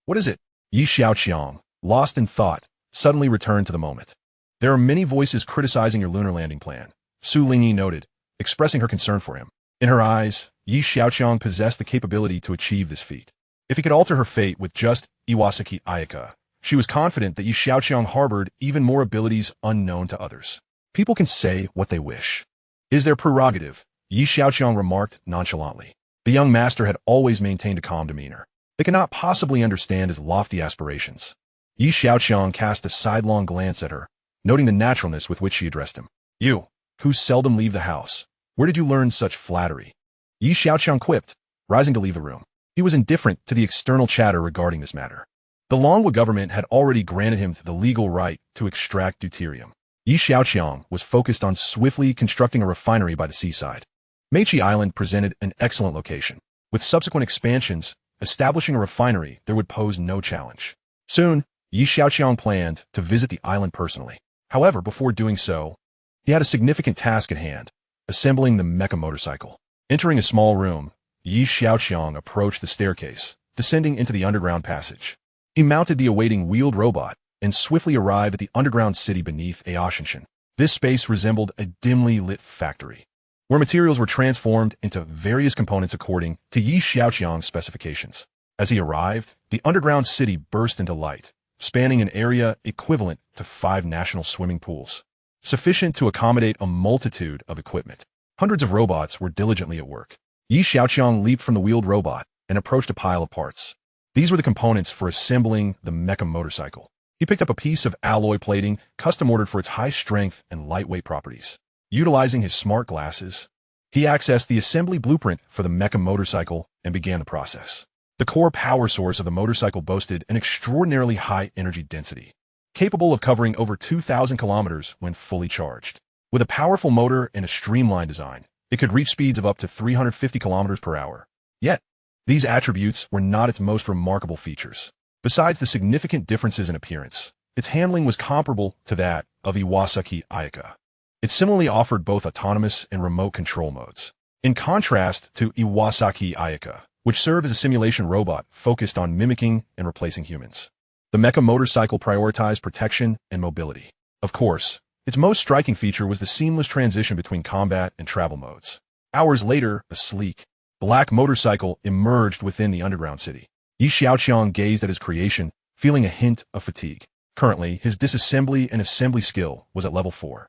What is it? Xiaoqiang, lost in thought, suddenly returned to the moment. There are many voices criticizing your lunar landing plan, Su Lingyin noted, expressing her concern for him. In her eyes, Xiaoqiang possessed the capability to achieve this feat. If he could alter her fate with just Xiaoqiang, she was confident that Xiaoqiang harbored even more abilities unknown to others. People can say what they wish. It is their prerogative, Xiaoqiang remarked nonchalantly. The young master had always maintained a calm demeanor. They could not possibly understand his lofty aspirations. Xiaoqiang cast a sidelong glance at her, noting the naturalness with which she addressed him. You, who seldom leave the house, where did you learn such flattery? Xiaoqiang quipped, rising to leave the room. He was indifferent to the external chatter regarding this matter. The Longhua government had already granted him the legal right to extract deuterium. Xiaoqiang was focused on swiftly constructing a refinery by the seaside. Mechi Island presented an excellent location. With subsequent expansions, establishing a refinery there would pose no challenge. Soon, Xiaoqiang planned to visit the island personally. However, before doing so, he had a significant task at hand, assembling the mecha motorcycle. Entering a small room, Xiaoqiang approached the staircase, descending into the underground passage. He mounted the awaiting wheeled robot and swiftly arrived at the underground city beneath Xiaoqiang. This space resembled a dimly lit factory, where materials were transformed into various components according to Xiaoqiang's specifications. As he arrived, the underground city burst into light, spanning an area equivalent to 5 national swimming pools, sufficient to accommodate a multitude of equipment. Hundreds of robots were diligently at work. Xiaoqiang leaped from the wheeled robot and approached a pile of parts. These were the components for assembling the mecha motorcycle. He picked up a piece of alloy plating, custom ordered for its high strength and lightweight properties. Utilizing his smart glasses, he accessed the assembly blueprint for the mecha motorcycle and began the process. The core power source of the motorcycle boasted an extraordinarily high energy density, capable of covering over 2,000 kilometers when fully charged. With a powerful motor and a streamlined design, it could reach speeds of up to 350 kilometers per hour. Yet, these attributes were not its most remarkable features. Besides the significant differences in appearance, its handling was comparable to that of Xiaoqiang. It similarly offered both autonomous and remote control modes. In contrast to Xiaoqiang, which served as a simulation robot focused on mimicking and replacing humans, the mecha motorcycle prioritized protection and mobility. Of course, its most striking feature was the seamless transition between combat and travel modes. Hours later, a sleek, black motorcycle emerged within the underground city. Xiaoqiang gazed at his creation, feeling a hint of fatigue. Currently, his disassembly and assembly skill was at level 4.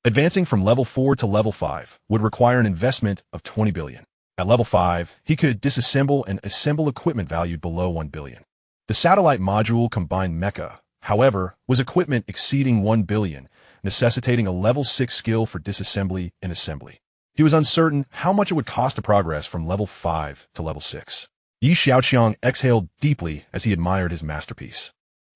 Advancing from level 4 to level 5 would require an investment of 20 billion. At level 5, he could disassemble and assemble equipment valued below 1 billion. The satellite module combined mecha, however, was equipment exceeding 1 billion, necessitating a level 6 skill for disassembly and assembly. He was uncertain how much it would cost to progress from level 5 to level 6. Xiaoqiang exhaled deeply as he admired his masterpiece.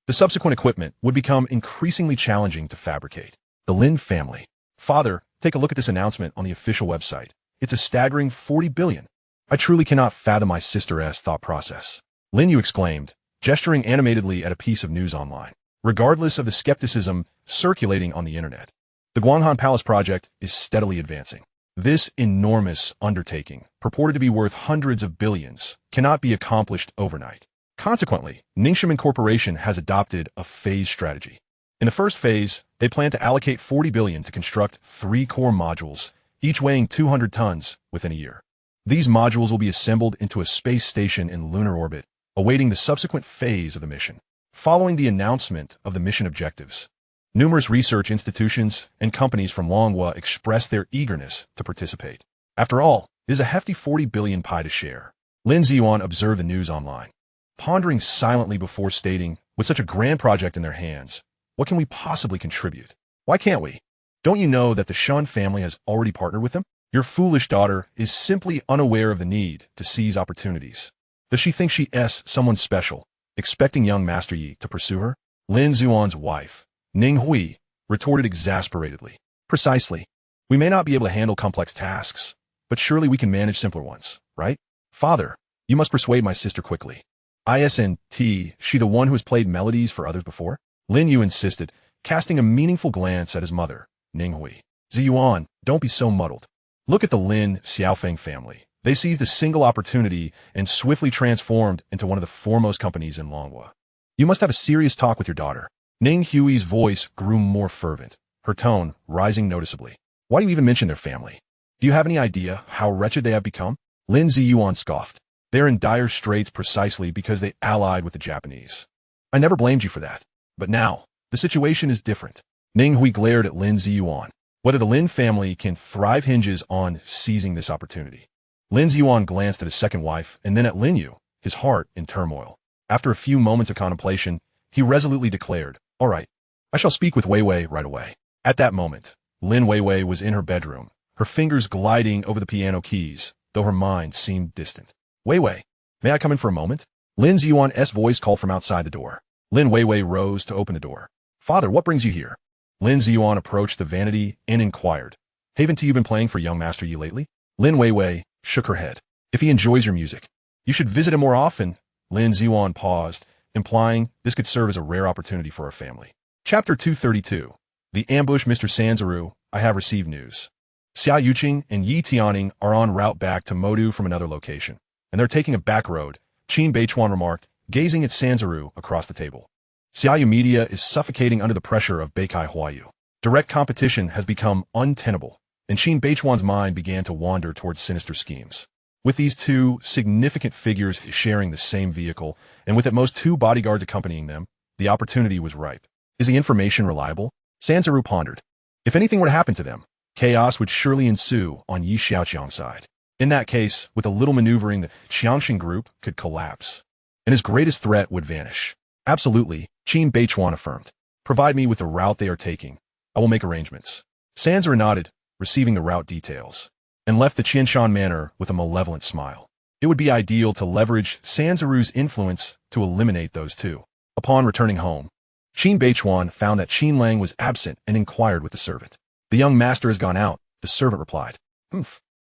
The subsequent equipment would become increasingly challenging to fabricate. The Lin family. Father, take a look at this announcement on the official website. It's a staggering 40 billion. I truly cannot fathom my sister's thought process. Lin Yu exclaimed, gesturing animatedly at a piece of news online. Regardless of the skepticism circulating on the internet, the Guanghan Palace project is steadily advancing. This enormous undertaking, purported to be worth hundreds of billions, cannot be accomplished overnight. Consequently, Ningxiamen Corporation has adopted a phase strategy. In the first phase, they plan to allocate 40 billion to construct 3 core modules, each weighing 200 tons, within a year. These modules will be assembled into a space station in lunar orbit, awaiting the subsequent phase of the mission. Following the announcement of the mission objectives, numerous research institutions and companies from Longhua expressed their eagerness to participate. After all, it is a hefty 40 billion pie to share. Lin Ziyuan observed the news online, pondering silently before stating, with such a grand project in their hands, what can we possibly contribute? Why can't we? Don't you know that the Shen family has already partnered with them? Your foolish daughter is simply unaware of the need to seize opportunities. Does she think she is someone special, expecting young Master Yi to pursue her? Lin Ziyuan's wife, Ning Hui, retorted exasperately. Precisely. We may not be able to handle complex tasks, but surely we can manage simpler ones, right? Father, you must persuade my sister quickly. Isn't she the one who has played melodies for others before? Lin Yu insisted, casting a meaningful glance at his mother, Ning Hui. Ziyuan, don't be so muddled. Look at the Lin Xiaofeng family. They seized a single opportunity and swiftly transformed into one of the foremost companies in Longhua. You must have a serious talk with your daughter. Ning Hui's voice grew more fervent, her tone rising noticeably. Why do you even mention their family? Do you have any idea how wretched they have become? Lin Ziyuan scoffed. They are in dire straits precisely because they allied with the Japanese. I never blamed you for that. But now, the situation is different. Ning Hui glared at Lin Ziyuan. Whether the Lin family can thrive hinges on seizing this opportunity. Lin Ziyuan glanced at his second wife and then at Lin Yu, his heart in turmoil. After a few moments of contemplation, he resolutely declared, all right, I shall speak with Wei Wei right away. At that moment, Lin Wei was in her bedroom, her fingers gliding over the piano keys, though her mind seemed distant. Wei, may I come in for a moment? Lin Ziyuan's voice called from outside the door. Lin Wei rose to open the door. Father, what brings you here? Lin Ziyuan approached the vanity and inquired, haven't you been playing for young Master Yi lately? Lin Wei shook her head. If he enjoys your music, you should visit him more often. Lin Ziyuan paused, implying this could serve as a rare opportunity for our family. Chapter 232. The Ambush. Mr. Sanzaru, I have received news. Xiaoqiang and Yi Tianning are en route back to Modu from another location, and they're taking a back road, Qin Beichuan remarked, gazing at Sanzaru across the table. Xiaoyu Media is suffocating under the pressure of Beikai Huayu. Direct competition has become untenable, and Qin Beichuan's mind began to wander towards sinister schemes. With these two significant figures sharing the same vehicle, and with at most 2 bodyguards accompanying them, the opportunity was ripe. Is the information reliable? Sanzaru pondered. If anything were to happen to them, chaos would surely ensue on Yi Xiaoqiang's side. In that case, with a little maneuvering, the Xia Group could collapse, and his greatest threat would vanish. Absolutely, Qin Beichuan affirmed. Provide me with the route they are taking. I will make arrangements. Sanzaru nodded, receiving the route details, and left the Qianshan Manor with a malevolent smile. It would be ideal to leverage Sanzaru's influence to eliminate those two. Upon returning home, Qin Beichuan found that Qin Lang was absent and inquired with the servant. The young master has gone out, the servant replied.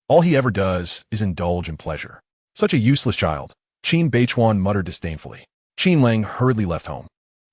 All he ever does is indulge in pleasure. Such a useless child, Qin Beichuan muttered disdainfully. Qin Lang hurriedly left home,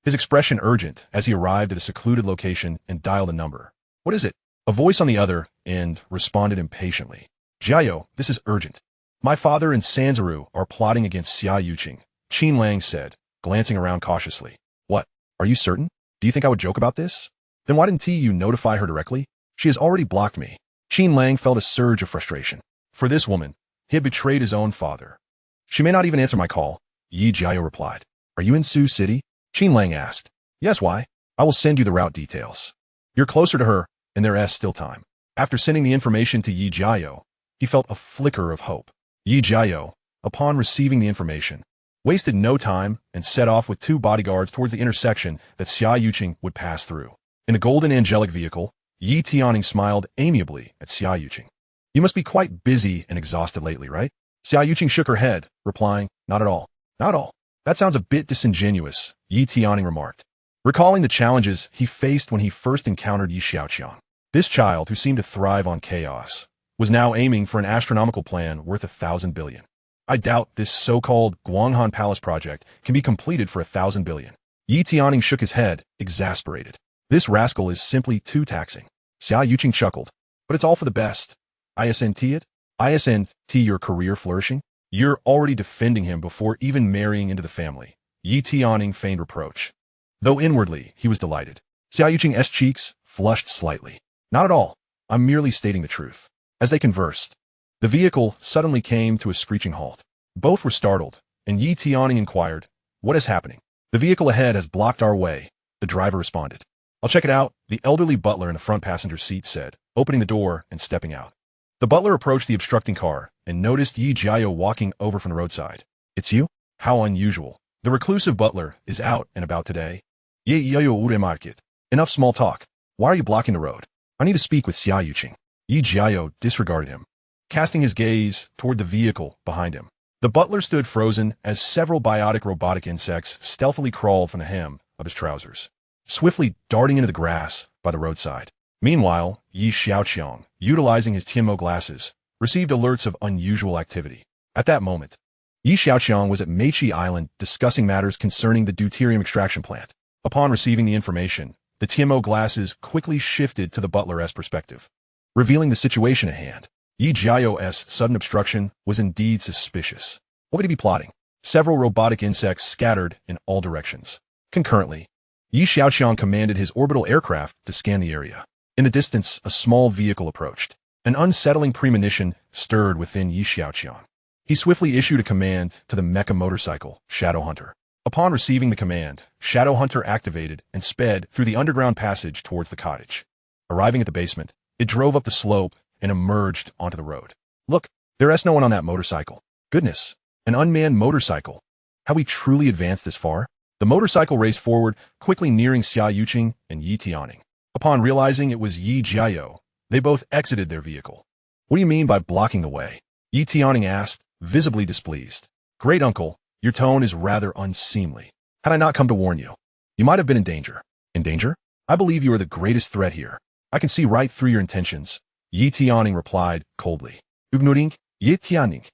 his expression urgent as he arrived at a secluded location and dialed a number. What is it? A voice on the other end responded impatiently. Jiao, this is urgent. My father and Sanzaru are plotting against Xiaoqiang, Qin Lang said, glancing around cautiously. What? Are you certain? Do you think I would joke about this? Then why didn't you notify her directly? She has already blocked me. Qin Lang felt a surge of frustration. For this woman, He had betrayed his own father. She may not even answer my call, Yi Jiao replied. Are you in Sioux City? Qin Lang asked. Yes, why? I will send you the route details. You're closer to her, and there's still time. After sending the information to Yi Jiao, he felt a flicker of hope. Yi Jiao, upon receiving the information, wasted no time and set off with 2 bodyguards towards the intersection that Xiaoqiang would pass through. In a golden angelic vehicle, Yi Tianning smiled amiably at Xiaoqiang. You must be quite busy and exhausted lately, right? Xiaoqiang shook her head, replying, Not at all. Not at all. That sounds a bit disingenuous, Yi Tianning remarked, recalling the challenges he faced when he first encountered Xiaoqiang. This child, who seemed to thrive on chaos, was now aiming for an astronomical plan worth 1,000 billion. I doubt this so-called Guanghan Palace project can be completed for 1,000 billion. Yi Tianning shook his head, exasperated. This rascal is simply too taxing. Xiaoqiang chuckled. But it's all for the best. ISNT it? ISNT your career flourishing? You're already defending him before even marrying into the family. Yi Tianning feigned reproach, though inwardly he was delighted. Xiaoqiang's cheeks flushed slightly. Not at all. I'm merely stating the truth. As they conversed, the vehicle suddenly came to a screeching halt. Both were startled, and Yi Tianning inquired, What is happening? The vehicle ahead has blocked our way, the driver responded. I'll check it out, the elderly butler in the front passenger seat said, opening the door and stepping out. The butler approached the obstructing car and noticed Yi Jiao walking over from the roadside. It's you? How unusual. The reclusive butler is out and about today. Yi Jiao ure market. Enough small talk. Why are you blocking the road? I need to speak with Xiaoqiang. Yi Jiao disregarded him, casting his gaze toward the vehicle behind him. The butler stood frozen as several biotic robotic insects stealthily crawled from the hem of his trousers, swiftly darting into the grass by the roadside. Meanwhile, Yi Xiaoqiang, utilizing his Tianmo glasses, received alerts of unusual activity. At that moment, Yi Xiaoqiang was at Meiqi Island discussing matters concerning the deuterium extraction plant. Upon receiving the information, the Tianmo glasses quickly shifted to the butler's perspective, revealing the situation at hand. Yi Jiao's sudden obstruction was indeed suspicious. What could he be plotting? Several robotic insects scattered in all directions. Concurrently, Yi Xiaoqiang commanded his orbital aircraft to scan the area. In the distance, a small vehicle approached. An unsettling premonition stirred within Yi Xiaoqiang. He swiftly issued a command to the mecha motorcycle, Shadow Hunter. Upon receiving the command, Shadow Hunter activated and sped through the underground passage towards the cottage. Arriving at the basement, it drove up the slope and emerged onto the road. Look, there's no one on that motorcycle. Goodness, an unmanned motorcycle. Have we truly advanced this far? The motorcycle raced forward, quickly nearing Xiaoqiang and Yi Tianning. Upon realizing it was Yi Jiao, they both exited their vehicle. What do you mean by blocking the way? Yi Tianning asked, visibly displeased. Great uncle, your tone is rather unseemly. Had I not come to warn you, you might have been in danger. In danger? I believe you are the greatest threat here. I can see right through your intentions. Yi Tianning replied coldly. Ignoring Yi Tianning.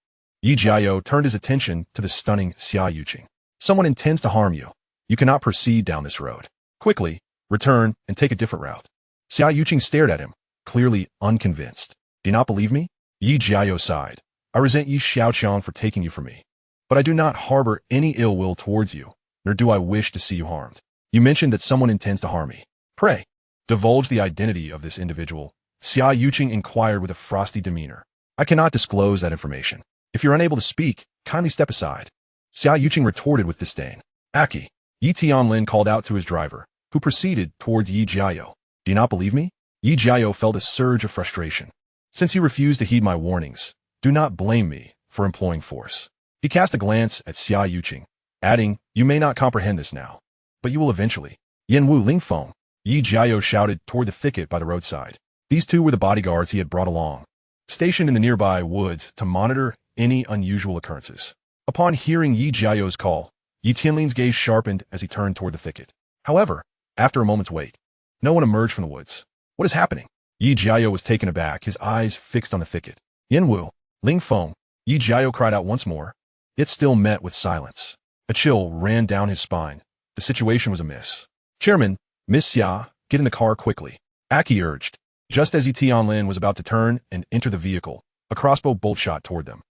Yi Jiao turned his attention to the stunning Xiaoqiang. Someone intends to harm you. You cannot proceed down this road. Quickly, return and take a different route. Xiaoqiang stared at him, clearly unconvinced. Do you not believe me? Yi Jiao sighed. I resent Yi Xiaoqiang for taking you from me. But I do not harbor any ill will towards you, nor do I wish to see you harmed. You mentioned that someone intends to harm me. Pray, divulge the identity of this individual. Xiaoqiang inquired with a frosty demeanor. I cannot disclose that information. If you're unable to speak, kindly step aside. Xiaoqiang retorted with disdain. Aki, Yi Tianlin called out to his driver, who proceeded towards Yi Jiao. Do you not believe me? Yi Jiao felt a surge of frustration. Since you refused to heed my warnings, do not blame me for employing force. He cast a glance at Xiaoqiang, adding, You may not comprehend this now, but you will eventually. Yanwu Lingfeng, Yi Jiao shouted toward the thicket by the roadside. These two were the bodyguards he had brought along, stationed in the nearby woods to monitor any unusual occurrences. Upon hearing Yi Jiao's call, Yi Tianlin's gaze sharpened as he turned toward the thicket. However, after a moment's wait, no one emerged from the woods. What is happening? Yi Jiao was taken aback, his eyes fixed on the thicket. Yanwu, Lingfeng, Yi Jiao cried out once more, yet still met with silence. A chill ran down his spine. The situation was amiss. Chairman, Miss Xia, get in the car quickly. Aki urged. Just as Yi Tianlin was about to turn and enter the vehicle, a crossbow bolt shot toward them.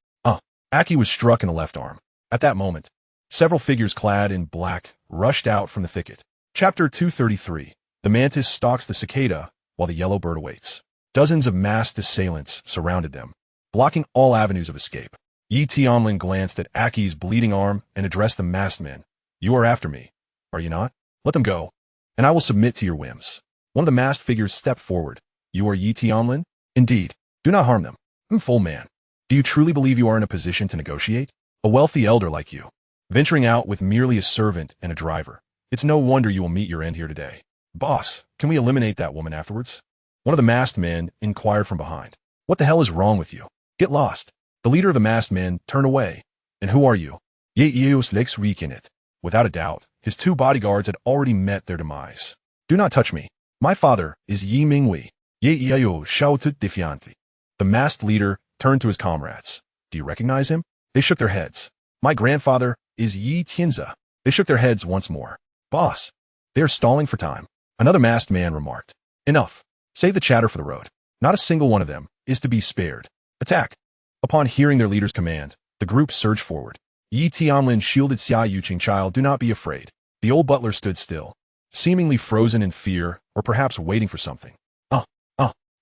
Aki was struck in the left arm. At that moment, several figures clad in black rushed out from the thicket. Chapter 233. The mantis stalks the cicada while the yellow bird awaits. Dozens of masked assailants surrounded them, blocking all avenues of escape. Yi Tianlin glanced at Aki's bleeding arm and addressed the masked men. You are after me, are you not? Let them go, and I will submit to your whims. One of the masked figures stepped forward. You are Yi Tianlin? Indeed. Do not harm them. Full man. Do you truly believe you are in a position to negotiate? A wealthy elder like you, venturing out with merely a servant and a driver. It's no wonder you will meet your end here today. Boss, can we eliminate that woman afterwards? One of the masked men inquired from behind. What the hell is wrong with you? Get lost. The leader of the masked men turned away. And who are you? Ye's Lex weak in it. Without a doubt, his two bodyguards had already met their demise. Do not touch me. My father is Yi Mingwei. Ye shouted defiantly. The masked leader turned to his comrades. Do you recognize him? They shook their heads. My grandfather is Yi Tianza. They shook their heads once more. Boss, they are stalling for time. Another masked man remarked. Enough. Save the chatter for the road. Not a single one of them is to be spared. Attack. Upon hearing their leader's command, the group surged forward. Yi Tianlin shielded Xiaoqiang. Child, do not be afraid. The old butler stood still, seemingly frozen in fear or perhaps waiting for something.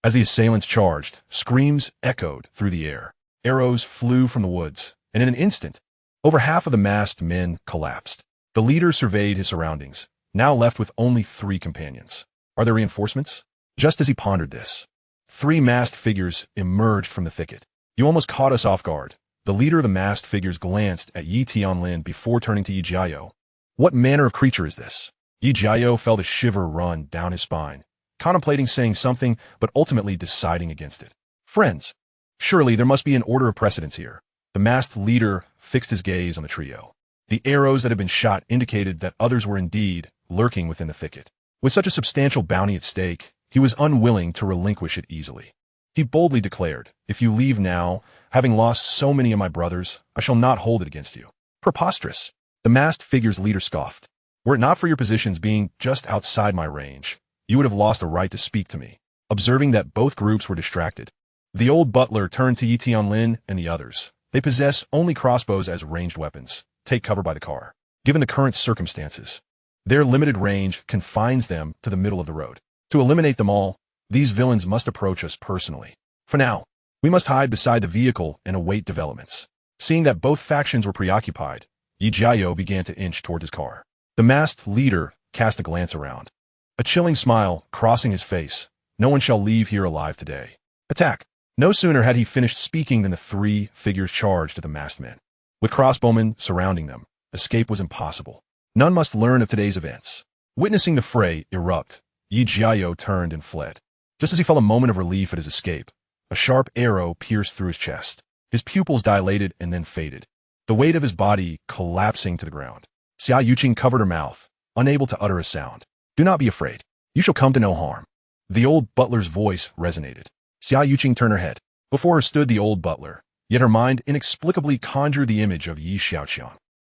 As the assailants charged, screams echoed through the air. Arrows flew from the woods, and in an instant, over half of the masked men collapsed. The leader surveyed his surroundings, now left with only 3 companions. Are there reinforcements? Just as he pondered this, 3 masked figures emerged from the thicket. You almost caught us off guard. The leader of the masked figures glanced at Yi Tianlin before turning to Yi Jiao. What manner of creature is this? Yi Jiao felt a shiver run down his spine, contemplating saying something, but ultimately deciding against it. Friends, surely there must be an order of precedence here. The masked leader fixed his gaze on the trio. The arrows that had been shot indicated that others were indeed lurking within the thicket. With such a substantial bounty at stake, he was unwilling to relinquish it easily. He boldly declared, if you leave now, having lost so many of my brothers, I shall not hold it against you. Preposterous. The masked figure's leader scoffed. Were it not for your positions being just outside my range, you would have lost the right to speak to me. Observing that both groups were distracted, the old butler turned to Yi Tianlin and the others. They possess only crossbows as ranged weapons. Take cover by the car. Given the current circumstances, their limited range confines them to the middle of the road. To eliminate them all, these villains must approach us personally. For now, we must hide beside the vehicle and await developments. Seeing that both factions were preoccupied, Yi Jiao began to inch toward his car. The masked leader cast a glance around, a chilling smile crossing his face. No one shall leave here alive today. Attack! No sooner had he finished speaking than the 3 figures charged at the masked men. With crossbowmen surrounding them, escape was impossible. None must learn of today's events. Witnessing the fray erupt, Yi Jiao turned and fled. Just as he felt a moment of relief at his escape, a sharp arrow pierced through his chest. His pupils dilated and then faded, the weight of his body collapsing to the ground. Xiaoqiang covered her mouth, unable to utter a sound. Do not be afraid. You shall come to no harm. The old butler's voice resonated. Xiaoqiang turned her head. Before her stood the old butler, yet her mind inexplicably conjured the image of Yi Xiaoqiang.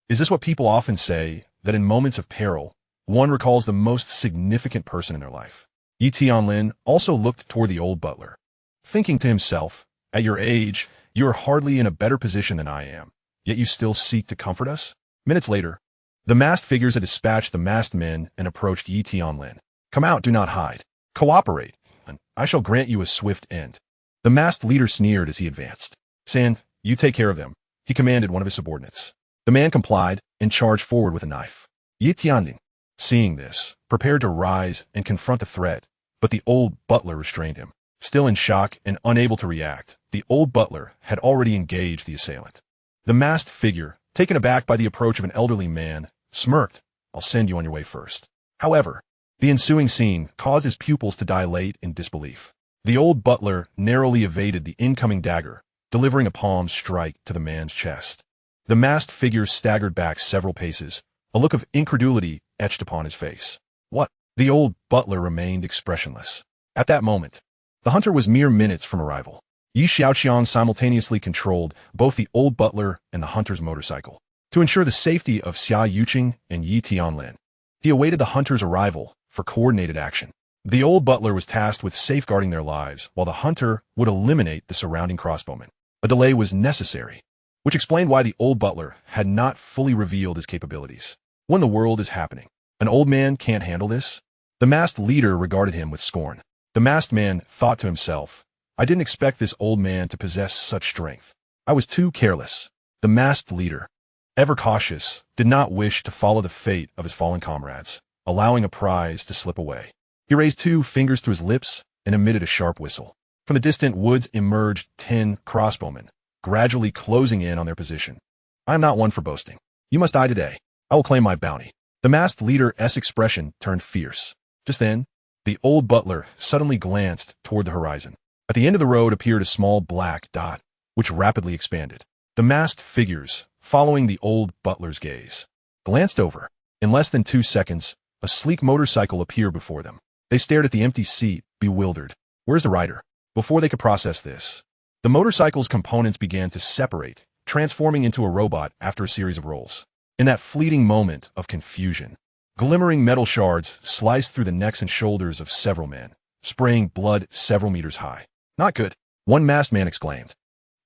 Is this what people often say, that in moments of peril, one recalls the most significant person in their life? Yi Tianlin also looked toward the old butler, thinking to himself, at your age, you are hardly in a better position than I am, yet you still seek to comfort us? Minutes later, the masked figures had dispatched the masked men and approached Yi Tianlin. Come out, do not hide. Cooperate, and I shall grant you a swift end. The masked leader sneered as he advanced. San, you take care of them, he commanded one of his subordinates. The man complied and charged forward with a knife. Yi Tianlin, seeing this, prepared to rise and confront the threat, but the old butler restrained him. Still in shock and unable to react, the old butler had already engaged the assailant. The masked figure, taken aback by the approach of an elderly man, smirked. I'll send you on your way first. However, the ensuing scene caused his pupils to dilate in disbelief. The old butler narrowly evaded the incoming dagger, delivering a palm strike to the man's chest. The masked figure staggered back several paces, a look of incredulity etched upon his face. What? The old butler remained expressionless. At that moment, the hunter was mere minutes from arrival. Yi Xiaoqiang simultaneously controlled both the old butler and the hunter's motorcycle. To ensure the safety of Xiaoqiang and Yi Tianlin, he awaited the hunter's arrival for coordinated action. The old butler was tasked with safeguarding their lives, while the hunter would eliminate the surrounding crossbowmen. A delay was necessary, which explained why the old butler had not fully revealed his capabilities. When the world is happening, an old man can't handle this? The masked leader regarded him with scorn. The masked man thought to himself, I didn't expect this old man to possess such strength. I was too careless. The masked leader, ever cautious, did not wish to follow the fate of his fallen comrades, allowing a prize to slip away. He raised 2 fingers to his lips and emitted a sharp whistle. From the distant woods emerged 10 crossbowmen, gradually closing in on their position. I am not one for boasting. You must die today. I will claim my bounty. The masked leader's expression turned fierce. Just then, the old butler suddenly glanced toward the horizon. At the end of the road appeared a small black dot, which rapidly expanded. The masked figures, following the old butler's gaze, glanced over. In less than 2 seconds, a sleek motorcycle appeared before them. They stared at the empty seat, bewildered. Where's the rider? Before they could process this, the motorcycle's components began to separate, transforming into a robot after a series of rolls. In that fleeting moment of confusion, glimmering metal shards sliced through the necks and shoulders of several men, spraying blood several meters high. Not good, one masked man exclaimed.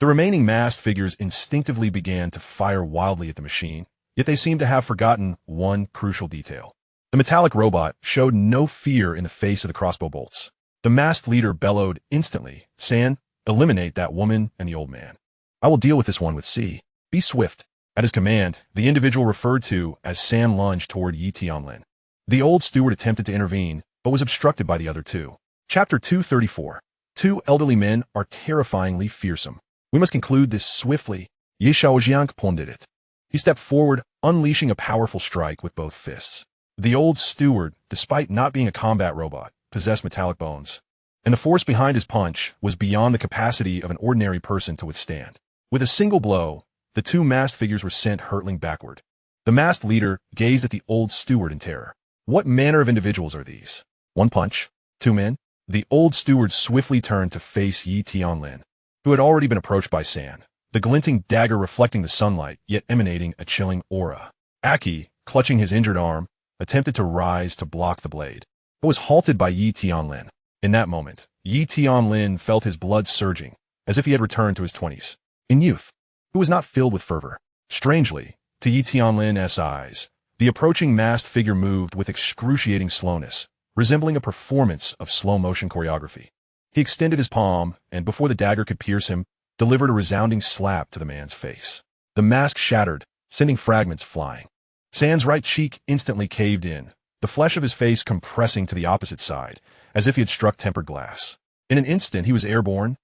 The remaining masked figures instinctively began to fire wildly at the machine, yet they seemed to have forgotten one crucial detail. The metallic robot showed no fear in the face of the crossbow bolts. The masked leader bellowed instantly, "San, eliminate that woman and the old man. I will deal with this one with C. Be swift." At his command, the individual referred to as San lunged toward Yi Tianlin. The old steward attempted to intervene, but was obstructed by the other 2. Chapter 234. 2 elderly men are terrifyingly fearsome. We must conclude this swiftly. Xiaoqiang pondered. He stepped forward, unleashing a powerful strike with both fists. The old steward, despite not being a combat robot, possessed metallic bones, and the force behind his punch was beyond the capacity of an ordinary person to withstand. With a single blow, the 2 masked figures were sent hurtling backward. The masked leader gazed at the old steward in terror. What manner of individuals are these? 1 punch? 2 men? The old steward swiftly turned to face Yi Tianlin, who had already been approached by San, the glinting dagger reflecting the sunlight, yet emanating a chilling aura. Aki, clutching his injured arm, attempted to rise to block the blade, but was halted by Yi Tianlin. In that moment, Yi Tianlin felt his blood surging, as if he had returned to his 20s. In youth, he was not filled with fervor. Strangely, to Yi Tianlin's eyes, the approaching masked figure moved with excruciating slowness, resembling a performance of slow-motion choreography. He extended his palm, and before the dagger could pierce him, delivered a resounding slap to the man's face. The mask shattered, sending fragments flying. San's right cheek instantly caved in, the flesh of his face compressing to the opposite side, as if he had struck tempered glass. In an instant, he was airborne,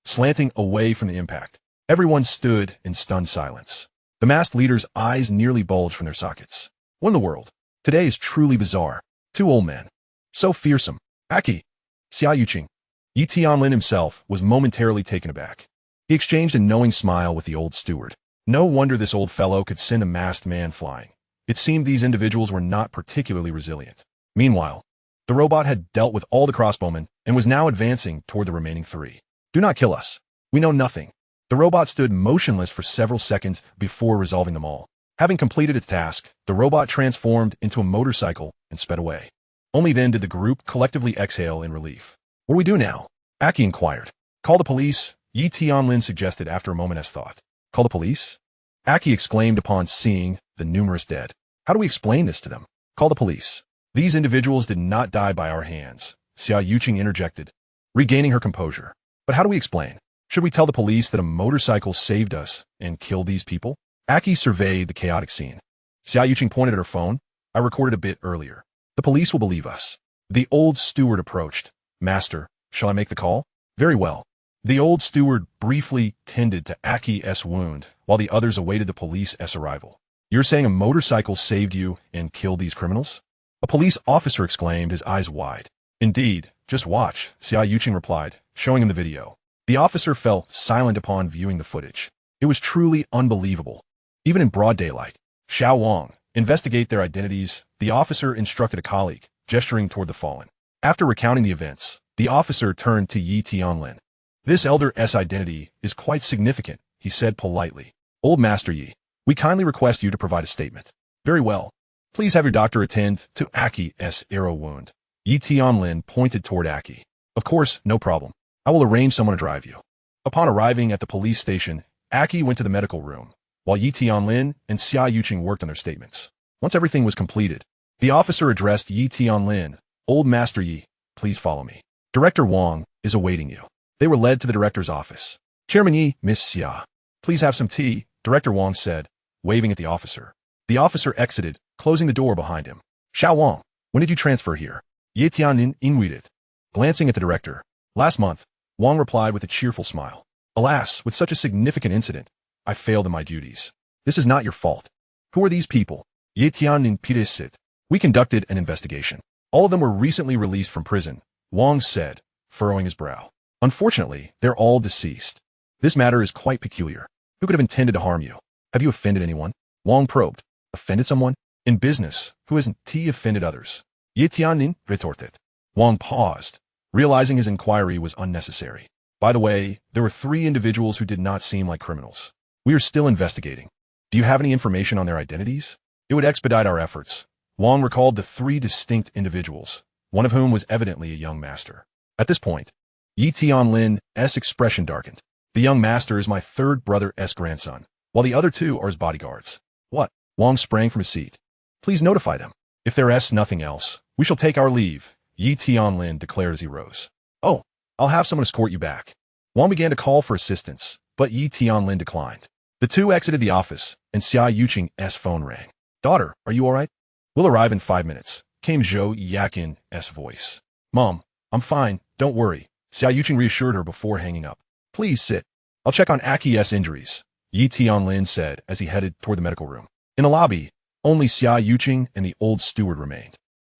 slanting away from the impact. Everyone stood in stunned silence. The masked leader's eyes nearly bulged from their sockets. What in the world? Today is truly bizarre. 2 old men. So fearsome. Aki. Xiaoqiang. Yi Tianlin himself was momentarily taken aback. He exchanged a knowing smile with the old steward. No wonder this old fellow could send a masked man flying. It seemed these individuals were not particularly resilient. Meanwhile, the robot had dealt with all the crossbowmen and was now advancing toward the remaining 3. Do not kill us. We know nothing. The robot stood motionless for several seconds before resolving them all. Having completed its task, the robot transformed into a motorcycle and sped away. Only then did the group collectively exhale in relief. What do we do now? Aki inquired. Call the police, Yi Tianlin suggested after a moment's thought. Call the police? Aki exclaimed upon seeing the numerous dead. How do we explain this to them? Call the police. These individuals did not die by our hands, Xiaoqiang interjected, regaining her composure. But how do we explain? Should we tell the police that a motorcycle saved us and killed these people? Aki surveyed the chaotic scene. Xiaoqiang pointed at her phone. I recorded a bit earlier. The police will believe us. The old steward approached. Master, shall I make the call? Very well. The old steward briefly tended to Aki's wound while the others awaited the police's arrival. You're saying a motorcycle saved you and killed these criminals? A police officer exclaimed, his eyes wide. Indeed, just watch, Xiaoqiang replied, showing him the video. The officer fell silent upon viewing the footage. It was truly unbelievable. Even in broad daylight. Xiaoqiang, investigate their identities, the officer instructed a colleague, gesturing toward the fallen. After recounting the events, the officer turned to Yi Tianlin. This elder's identity is quite significant, he said politely. Old Master Yi, we kindly request you to provide a statement. Very well. Please have your doctor attend to Aki's arrow wound. Yi Tianlin pointed toward Aki. Of course, no problem. I will arrange someone to drive you. Upon arriving at the police station, Aki went to the medical room, while Yi Tianlin and Xiaoqiang worked on their statements. Once everything was completed, the officer addressed Yi Tianlin. Old Master Yi, please follow me. Director Wang is awaiting you. They were led to the director's office. Chairman Yi, Miss Xia. Please have some tea, Director Wang said, waving at the officer. The officer exited, closing the door behind him. Xiaoqiang, when did you transfer here? Ye Tiannin inwided. Glancing at the director. Last month, Wang replied with a cheerful smile. Alas, with such a significant incident, I failed in my duties. This is not your fault. Who are these people? Ye Tiannin pidesit. We conducted an investigation. All of them were recently released from prison, Wang said, furrowing his brow. Unfortunately, they're all deceased. This matter is quite peculiar. Who could have intended to harm you? Have you offended anyone? Wang probed. Offended someone? In business, who hasn't offended others? Ye Tiannin retorted. Wang paused, realizing his inquiry was unnecessary. By the way, there were 3 individuals who did not seem like criminals. We are still investigating. Do you have any information on their identities? It would expedite our efforts. Wang recalled the 3 distinct individuals, one of whom was evidently a young master. At this point, Yi Tianlin's expression darkened. The young master is my 3rd brother's grandson, while the other 2 are his bodyguards. What? Wang sprang from his seat. Please notify them. If there is nothing else, we shall take our leave, Yi Tianlin declared as he rose. Oh, I'll have someone escort you back. Wang began to call for assistance, but Yi Tianlin declined. The 2 exited the office, and Xiaoqiang's phone rang. Daughter, are you all right? We'll arrive in 5 minutes, came Xiaoqiang's voice. Mom, I'm fine, don't worry, Xiaoqiang reassured her before hanging up. Please sit. I'll check on Aki's injuries, Yi Tianlin said as he headed toward the medical room. In the lobby, only Xiaoqiang and the old steward remained.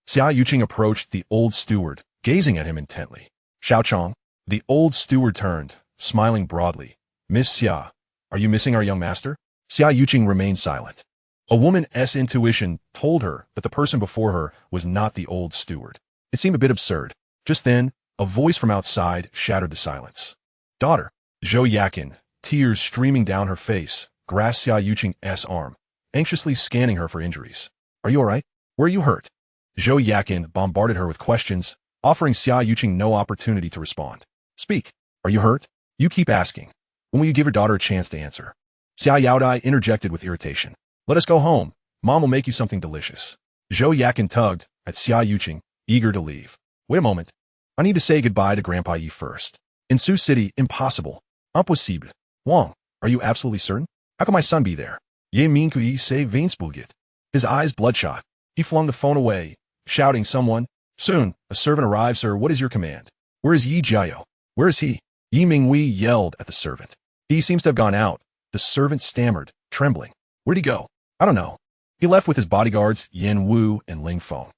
Xiaoqiang approached the old steward, gazing at him intently. Xiaoqiang, the old steward turned, smiling broadly. Miss Xia, are you missing our young master? Xiaoqiang remained silent. A woman's intuition told her that the person before her was not the old steward. It seemed a bit absurd. Just then, a voice from outside shattered the silence. Daughter, Xiaoqiang, tears streaming down her face, grasped Xiaoqiang's arm, anxiously scanning her for injuries. Are you all right? Where are you hurt? Xiaoqiang bombarded her with questions, offering Xiaoqiang no opportunity to respond. Speak. Are you hurt? You keep asking. When will you give your daughter a chance to answer? Xiaoqiang interjected with irritation. Let us go home. Mom will make you something delicious. Xiaoqiang tugged at Xiaoqiang, eager to leave. Wait a moment. I need to say goodbye to Grandpa Yi first. In Sioux City, impossible. Impossible. Wang, are you absolutely certain? How can my son be there? Ye Ming Kui say Vainsbugit. His eyes bloodshot. He flung the phone away, shouting someone. Soon, a servant arrives, sir. What is your command? Where is Yi Jiao? Where is he? Yi Mingwei yelled at the servant. He seems to have gone out. The servant stammered, trembling. Where'd he go? I don't know. He left with his bodyguards, Yan Wu and Ling Feng.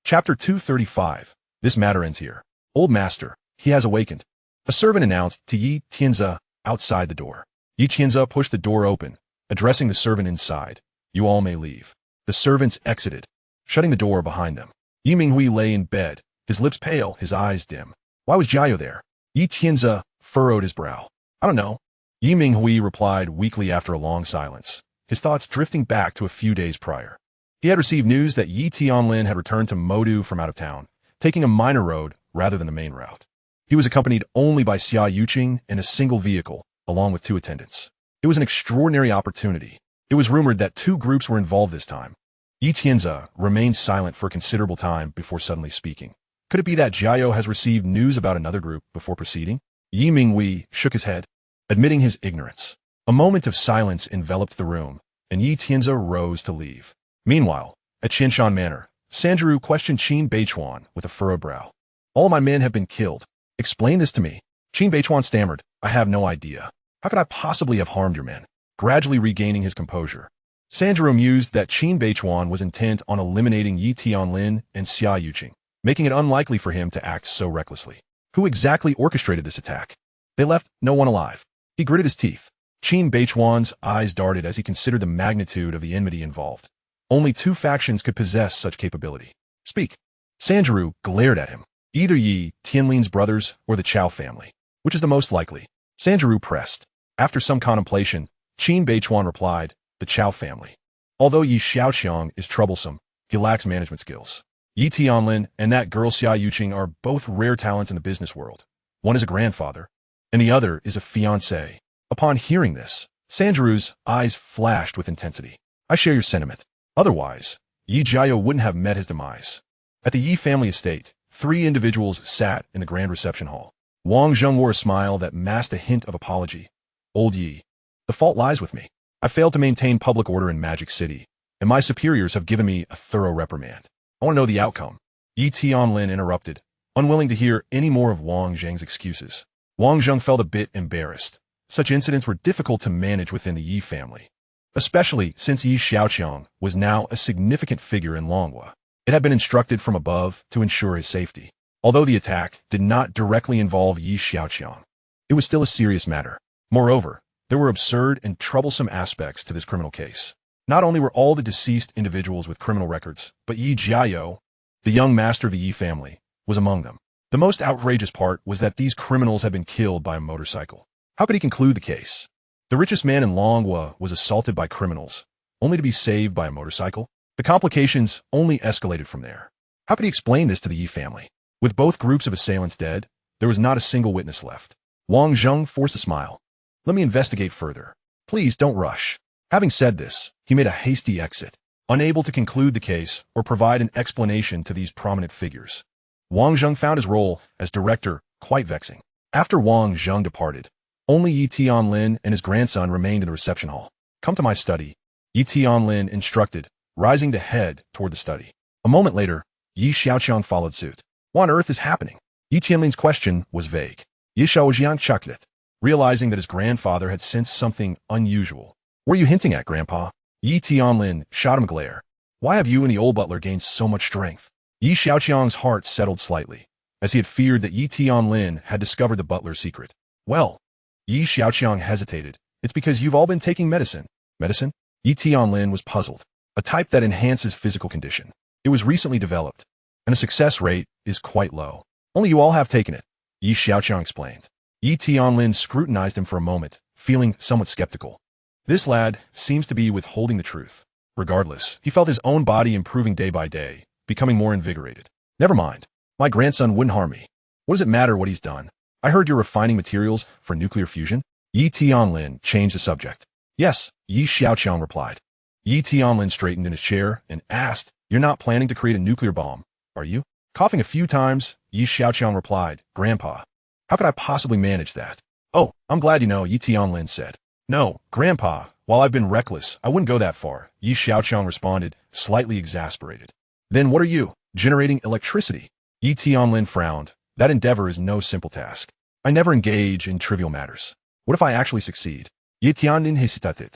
Chapter 235. This matter ends here. Old master, he has awakened. A servant announced to Yi Tianzi outside the door. Yi Tianzi pushed the door open, addressing the servant inside. You all may leave. The servants exited, shutting the door behind them. Yi Minghui lay in bed, his lips pale, his eyes dim. Why was Jiao there? Yi Tianzi furrowed his brow. I don't know. Yi Minghui replied weakly after a long silence, his thoughts drifting back to a few days prior. He had received news that Yi Tianlin had returned to Modu from out of town, taking a minor road rather than the main route. He was accompanied only by Xiaoqiang in a single vehicle, along with 2 attendants. It was an extraordinary opportunity. It was rumored that 2 groups were involved this time. Yi Tianzi remained silent for a considerable time before suddenly speaking. Could it be that Jiao has received news about another group before proceeding? Yi Minghui shook his head, admitting his ignorance. A moment of silence enveloped the room, and Yi Tianzi rose to leave. Meanwhile, at Qinshan Manor, Sanjiru questioned Qin Beichuan with a furrowed brow. All my men have been killed. Explain this to me. Qin Beichuan stammered. I have no idea. How could I possibly have harmed your men? Gradually regaining his composure, Sanjiru mused that Qin Beichuan was intent on eliminating Yi Tianlin and Xiaoqiang, making it unlikely for him to act so recklessly. Who exactly orchestrated this attack? They left no one alive. He gritted his teeth. Qin Beichuan's eyes darted as he considered the magnitude of the enmity involved. Only 2 factions could possess such capability. Speak. Sanjiru glared at him. Either Yi Tianlin's brothers or the Chao family. Which is the most likely? Sanjiru pressed. After some contemplation, Qin Beichuan replied, the Chao family. Although Yi Xiaoqiang is troublesome, he lacks management skills. Yi Tianlin and that girl Xiaoqiang are both rare talents in the business world. One is a grandfather, and the other is a fiancé. Upon hearing this, Sanjiru's eyes flashed with intensity. I share your sentiment. Otherwise, Yi Jiao wouldn't have met his demise. At the Yi family estate, 3 individuals sat in the grand reception hall. Wang Zheng wore a smile that masked a hint of apology. Old Yi, the fault lies with me. I failed to maintain public order in Magic City, and my superiors have given me a thorough reprimand. I want to know the outcome. Yi Tianlin interrupted, unwilling to hear any more of Wang Zheng's excuses. Wang Zheng felt a bit embarrassed. Such incidents were difficult to manage within the Yi family, especially since Yi Xiaoqiang was now a significant figure in Longhua. It had been instructed from above to ensure his safety. Although the attack did not directly involve Yi Xiaoqiang, it was still a serious matter. Moreover, there were absurd and troublesome aspects to this criminal case. Not only were all the deceased individuals with criminal records, but Yi Jiao, the young master of the Yi family, was among them. The most outrageous part was that these criminals had been killed by a motorcycle. How could he conclude the case? The richest man in Longhua was assaulted by criminals, only to be saved by a motorcycle? The complications only escalated from there. How could he explain this to the Yi family? With both groups of assailants dead, there was not a single witness left. Wang Zheng forced a smile. Let me investigate further. Please don't rush. Having said this, he made a hasty exit, unable to conclude the case or provide an explanation to these prominent figures. Wang Zheng found his role as director quite vexing. After Wang Zheng departed, only Yi Tianlin and his grandson remained in the reception hall. Come to my study, Yi Tianlin instructed, rising to head toward the study. A moment later, Yi Xiaoqiang followed suit. What on earth is happening? Yi Tianlin's question was vague. Yi Xiaoqiang chuckled, realizing that his grandfather had sensed something unusual. What are you hinting at, Grandpa? Yi Tianlin shot him a glare. Why have you and the old butler gained so much strength? Yi Xiaoqiang's heart settled slightly, as he had feared that Yi Tianlin had discovered the butler's secret. Well, Yi Xiaoqiang hesitated. It's because you've all been taking medicine. Medicine? Yi Tianlin was puzzled. A type that enhances physical condition. It was recently developed, and the success rate is quite low. Only you all have taken it, Yi Xiaoqiang explained. Yi Tianlin scrutinized him for a moment, feeling somewhat skeptical. This lad seems to be withholding the truth. Regardless, he felt his own body improving day by day, becoming more invigorated. Never mind. My grandson wouldn't harm me. What does it matter what he's done? I heard you're refining materials for nuclear fusion? Yi Tianlin changed the subject. Yes, Yi Xiaoqiang replied. Yi Tianlin straightened in his chair and asked, You're not planning to create a nuclear bomb, are you? Coughing a few times, Yi Xiaoqiang replied, Grandpa, how could I possibly manage that? Oh, I'm glad you know, Yi Tianlin said. No, Grandpa, while I've been reckless, I wouldn't go that far, Yi Xiaoqiang responded, slightly exasperated. Then what are you, generating electricity? Yi Tianlin frowned. That endeavor is no simple task. I never engage in trivial matters. What if I actually succeed? Yi Tianlin hesitated.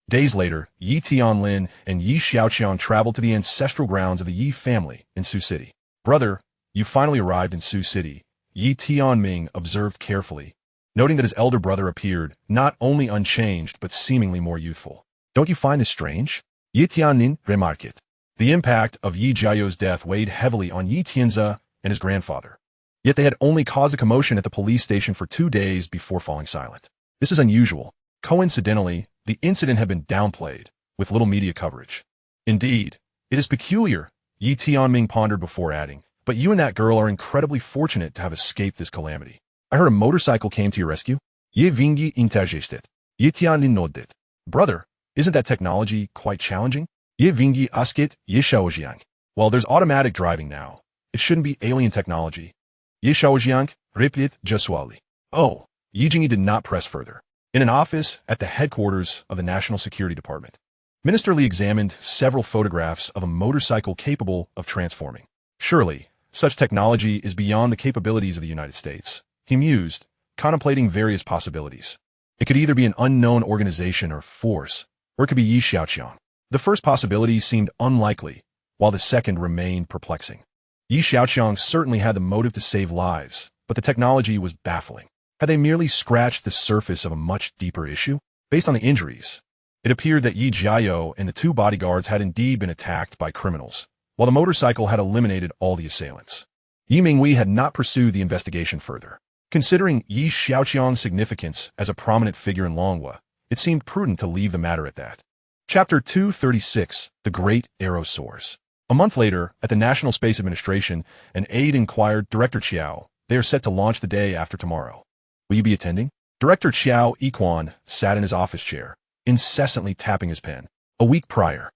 Days later, Yi Tianlin and Yi Xiaoqiang traveled to the ancestral grounds of the Yi family in Sioux City. Brother, you finally arrived in Sioux City, Yi Tianming observed carefully, noting that his elder brother appeared not only unchanged but seemingly more youthful. Don't you find this strange? Yi Tianlin remarked. The impact of Yi Jiao's death weighed heavily on Yi Tianze and his grandfather. Yet they had only caused a commotion at the police station for 2 days before falling silent. This is unusual. Coincidentally, the incident had been downplayed, with little media coverage. Indeed, it is peculiar, Yi Tianming pondered before adding, but you and that girl are incredibly fortunate to have escaped this calamity. I heard a motorcycle came to your rescue? Ye Vingi intergested. Yi Tianlin nodded. Brother, isn't that technology quite challenging? Ye Vingi asked Ye Xiaoqiang. Well, there's automatic driving now. It shouldn't be alien technology. Ye Xiaoqiang replied Jesuali. Oh, Yi Jingyi did not press further. In an office at the headquarters of the National Security Department, Minister Li examined several photographs of a motorcycle capable of transforming. Surely, such technology is beyond the capabilities of the United States, he mused, contemplating various possibilities. It could either be an unknown organization or force, or it could be Yi Xiaoqiang. The first possibility seemed unlikely, while the second remained perplexing. Yi Xiaoqiang certainly had the motive to save lives, but the technology was baffling. Had they merely scratched the surface of a much deeper issue? Based on the injuries, it appeared that Yi Jiao and the 2 bodyguards had indeed been attacked by criminals, while the motorcycle had eliminated all the assailants. Yi Mingwei had not pursued the investigation further. Considering Yi Xiaoqiang's significance as a prominent figure in Longhua, it seemed prudent to leave the matter at that. Chapter 236, The Great Arrow Soars. A month later, at the National Space Administration, an aide inquired Director Chiao, they are set to launch the day after tomorrow. Will you be attending? Director Xiaoqiang sat in his office chair, incessantly tapping his pen. A week prior,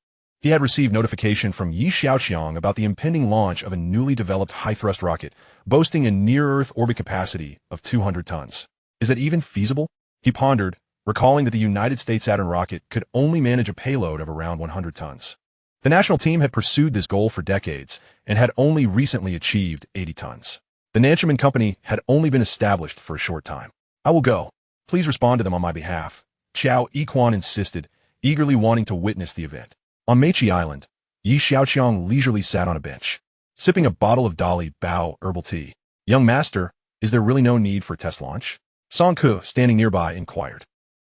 He had received notification from Xiaoqiang about the impending launch of a newly developed high-thrust rocket, boasting a near-Earth orbit capacity of 200 tons. Is that even feasible? He pondered, recalling that the United States Saturn rocket could only manage a payload of around 100 tons. The national team had pursued this goal for decades and had only recently achieved 80 tons. The Nanchaman company had only been established for a short time. I will go. Please respond to them on my behalf, Xiaoqiang insisted, eagerly wanting to witness the event. On Mech Island, Xiaoqiang leisurely sat on a bench, sipping a bottle of Dali Bao herbal tea. Young master, is there really no need for a test launch? Song Ke, standing nearby, inquired.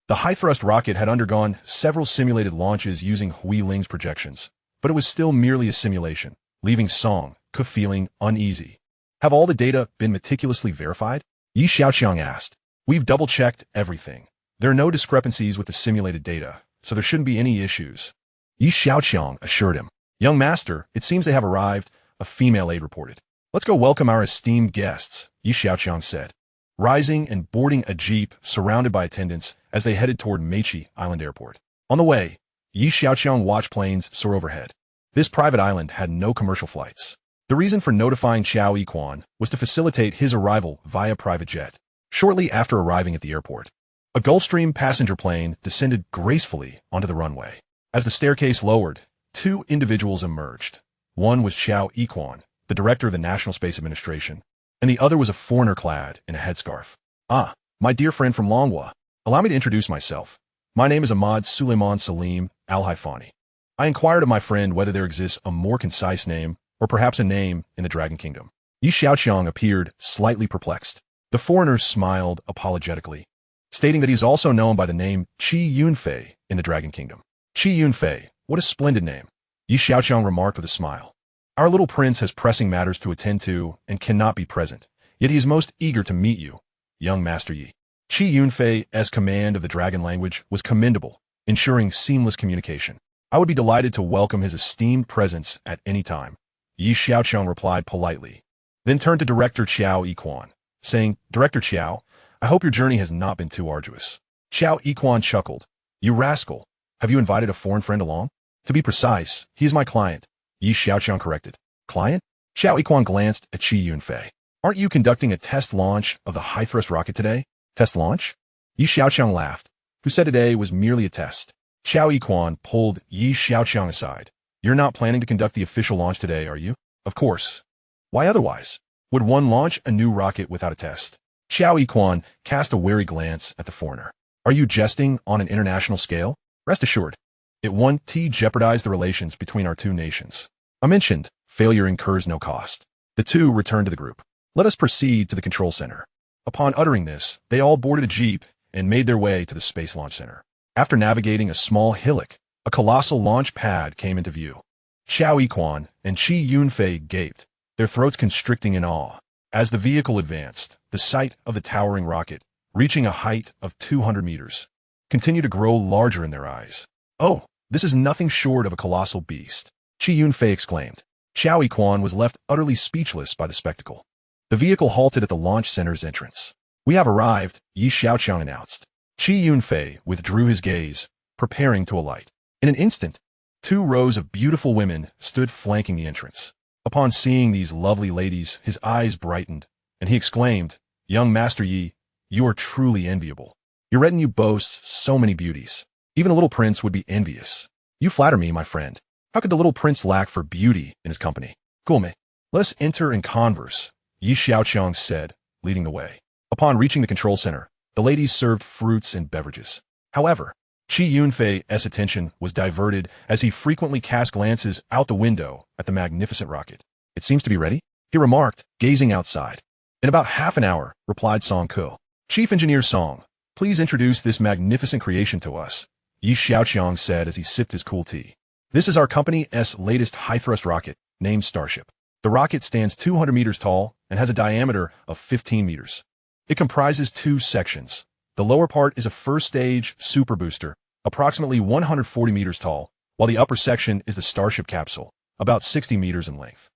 The high-thrust rocket had undergone several simulated launches using Hui Ling's projections, but it was still merely a simulation, leaving Song Ke feeling uneasy. Have all the data been meticulously verified? Xiaoqiang asked. We've double-checked everything. There are no discrepancies with the simulated data, so there shouldn't be any issues. Xiaoqiang assured him. Young master, it seems they have arrived, a female aide reported. Let's go welcome our esteemed guests, Xiaoqiang said, rising and boarding a jeep surrounded by attendants as they headed toward Mech Island Airport. On the way, Xiaoqiang watched planes soar overhead. This private island had no commercial flights. The reason for notifying Xiaoqiang was to facilitate his arrival via private jet. Shortly after arriving at the airport, a Gulfstream passenger plane descended gracefully onto the runway. As the staircase lowered, two individuals emerged. One was Xiaoqiang, the director of the National Space Administration, and the other was a foreigner clad in a headscarf. Ah, my dear friend from Longhua. Allow me to introduce myself. My name is Ahmad Suleiman Salim Al-Haifani. I inquired of my friend whether there exists a more concise name, or perhaps a name in the Dragon Kingdom. Xiaoqiang appeared slightly perplexed. The foreigner smiled apologetically, stating that he is also known by the name Qi Yunfei in the Dragon Kingdom. Qi Yunfei, what a splendid name, Xiaoqiang remarked with a smile. Our little prince has pressing matters to attend to and cannot be present, yet he is most eager to meet you, young Master Yi. Qi Yunfei's command of the dragon language was commendable, ensuring seamless communication. I would be delighted to welcome his esteemed presence at any time, Xiaoqiang replied politely, then turned to Director Xiaoqiang, saying, Director Xiao, I hope your journey has not been too arduous. Xiaoqiang chuckled. You rascal. Have you invited a foreign friend along? To be precise, he is my client, Xiaoqiang corrected. Client? Xiaoqiang glanced at Qi Yunfei. Aren't you conducting a test launch of the high-thrust rocket today? Test launch? Xiaoqiang laughed, who said today was merely a test. Xiaoqiang pulled Xiaoqiang aside. You're not planning to conduct the official launch today, are you? Of course. Why otherwise? Would one launch a new rocket without a test? Xiaoqiang cast a wary glance at the foreigner. Are you jesting on an international scale? Rest assured, it won't jeopardize the relations between our two nations. I mentioned, failure incurs no cost. The two returned to the group. Let us proceed to the control center. Upon uttering this, they all boarded a jeep and made their way to the Space Launch Center. After navigating a small hillock, a colossal launch pad came into view. Xiaoqiang and Qi Yunfei gaped, their throats constricting in awe. As the vehicle advanced, the sight of the towering rocket, reaching a height of 200 meters, continued to grow larger in their eyes. Oh, this is nothing short of a colossal beast, Qi Yunfei exclaimed. Xiaoqiang was left utterly speechless by the spectacle. The vehicle halted at the launch center's entrance. We have arrived, Xiaoqiang announced. Qi Yunfei withdrew his gaze, preparing to alight. In an instant, two rows of beautiful women stood flanking the entrance. Upon seeing these lovely ladies, his eyes brightened, and he exclaimed, Young Master Yi, you are truly enviable. Your retinue boasts so many beauties. Even the little prince would be envious. You flatter me, my friend. How could the little prince lack for beauty in his company? Gulme, let us enter and converse, Xiaoqiang said, leading the way. Upon reaching the control center, the ladies served fruits and beverages. However, Qi Yunfei's attention was diverted as he frequently cast glances out the window at the magnificent rocket. It seems to be ready, he remarked, gazing outside. In about half an hour, replied Song Ke. Chief Engineer Song, please introduce this magnificent creation to us, Xiaoqiang said as he sipped his cool tea. This is our company's latest high-thrust rocket, named Starship. The rocket stands 200 meters tall and has a diameter of 15 meters. It comprises two sections. The lower part is a first-stage super booster, approximately 140 meters tall, while the upper section is the Starship capsule, about 60 meters in length.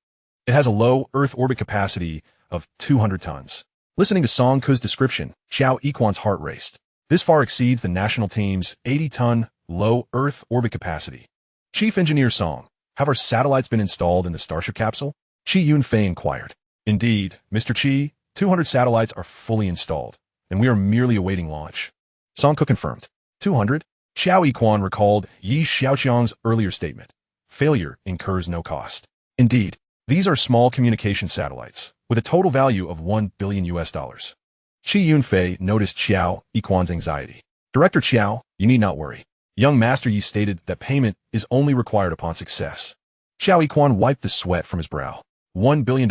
It has a low Earth orbit capacity of 200 tons. Listening to Song Ke's description, Xiaoqiang's heart raced. This far exceeds the national team's 80-ton low Earth orbit capacity. Chief Engineer Song, have our satellites been installed in the Starship capsule? Qi Yunfei inquired. Indeed, Mr. Qi, 200 satellites are fully installed, and we are merely awaiting launch. Song confirmed. 200? Xiaoqiang recalled Yi Xiaoqiang's earlier statement. Failure incurs no cost. Indeed, these are small communication satellites, with a total value of $1 billion. Qi Yunfei noticed Xiaoqiang's anxiety. Director Xiao, you need not worry. Young Master Yi stated that payment is only required upon success. Xiaoqiang wiped the sweat from his brow. $1 billion,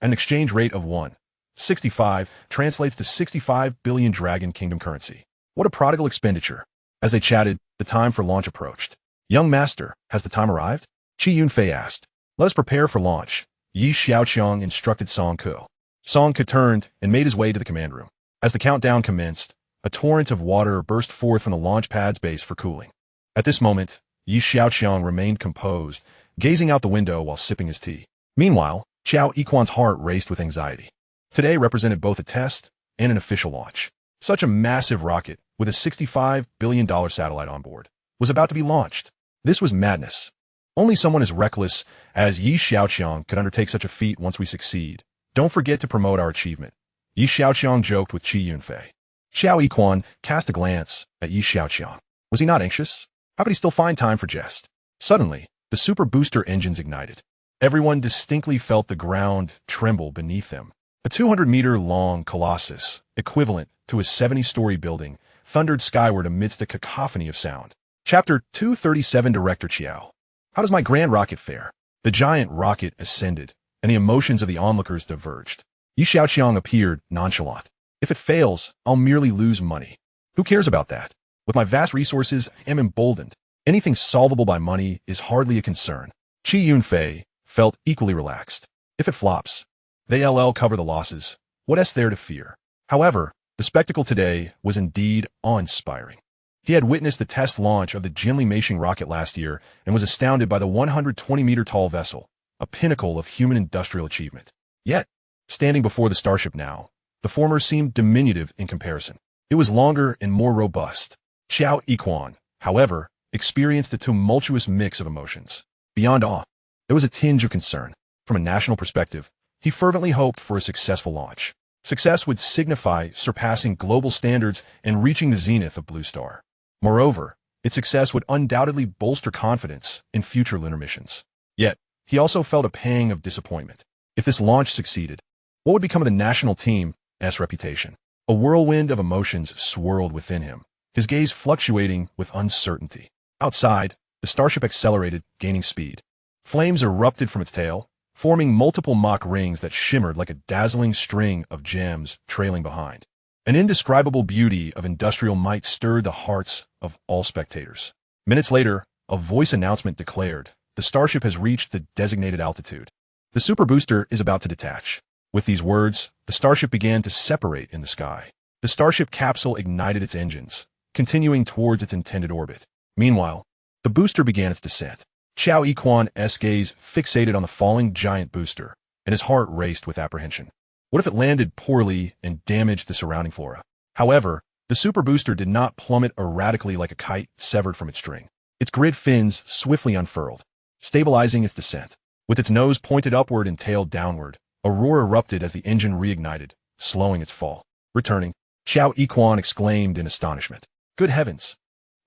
an exchange rate of 1.65, translates to 65 billion Dragon Kingdom currency. What a prodigal expenditure. As they chatted, the time for launch approached. Young Master, has the time arrived? Qi Yunfei asked. Let us prepare for launch. Yi Xiaoqiang instructed Song Ke. Song Ke turned and made his way to the command room. As the countdown commenced, a torrent of water burst forth from the launch pad's base for cooling. At this moment, Yi Xiaoqiang remained composed, gazing out the window while sipping his tea. Meanwhile, Xiaoqiang's heart raced with anxiety. Today represented both a test and an official launch. Such a massive rocket, with a $65 billion satellite on board, was about to be launched. This was madness. Only someone as reckless as Yi Xiaoqiang could undertake such a feat once we succeed. Don't forget to promote our achievement. Yi Xiaoqiang joked with Qi Yunfei. Xiaoqiang cast a glance at Yi Xiaoqiang. Was he not anxious? How could he still find time for jest? Suddenly, the super booster engines ignited. Everyone distinctly felt the ground tremble beneath them. A 200-meter-long colossus, equivalent to a 70-story building, thundered skyward amidst a cacophony of sound. Chapter 237. Director Qiao. How does my grand rocket fare? The giant rocket ascended, and the emotions of the onlookers diverged. Yi Xiaoqiang appeared nonchalant. If it fails, I'll merely lose money. Who cares about that? With my vast resources, I am emboldened. Anything solvable by money is hardly a concern. Qi Yunfei felt equally relaxed. If it flops, they'll cover the losses. What is there to fear? However, the spectacle today was indeed awe-inspiring. He had witnessed the test launch of the Jinli Meishing rocket last year and was astounded by the 120-meter-tall vessel, a pinnacle of human industrial achievement. Yet, standing before the Starship now, the former seemed diminutive in comparison. It was longer and more robust. Xiaoqiang, however, experienced a tumultuous mix of emotions. Beyond awe, there was a tinge of concern. From a national perspective, he fervently hoped for a successful launch. Success would signify surpassing global standards and reaching the zenith of Blue Star. Moreover, its success would undoubtedly bolster confidence in future lunar missions. Yet, he also felt a pang of disappointment. If this launch succeeded, what would become of the national team's reputation? A whirlwind of emotions swirled within him, his gaze fluctuating with uncertainty. Outside, the Starship accelerated, gaining speed. Flames erupted from its tail, forming multiple mock rings that shimmered like a dazzling string of gems trailing behind. An indescribable beauty of industrial might stirred the hearts of all spectators. Minutes later, a voice announcement declared, the Starship has reached the designated altitude. The super booster is about to detach. With these words, the Starship began to separate in the sky. The Starship capsule ignited its engines, continuing towards its intended orbit. Meanwhile, the booster began its descent. Xiaoqiang's gaze fixated on the falling giant booster, and his heart raced with apprehension. What if it landed poorly and damaged the surrounding flora? However, the super booster did not plummet erratically like a kite severed from its string. Its grid fins swiftly unfurled, stabilizing its descent. With its nose pointed upward and tail downward, a roar erupted as the engine reignited, slowing its fall. Returning, Xiaoqiang exclaimed in astonishment. Good heavens!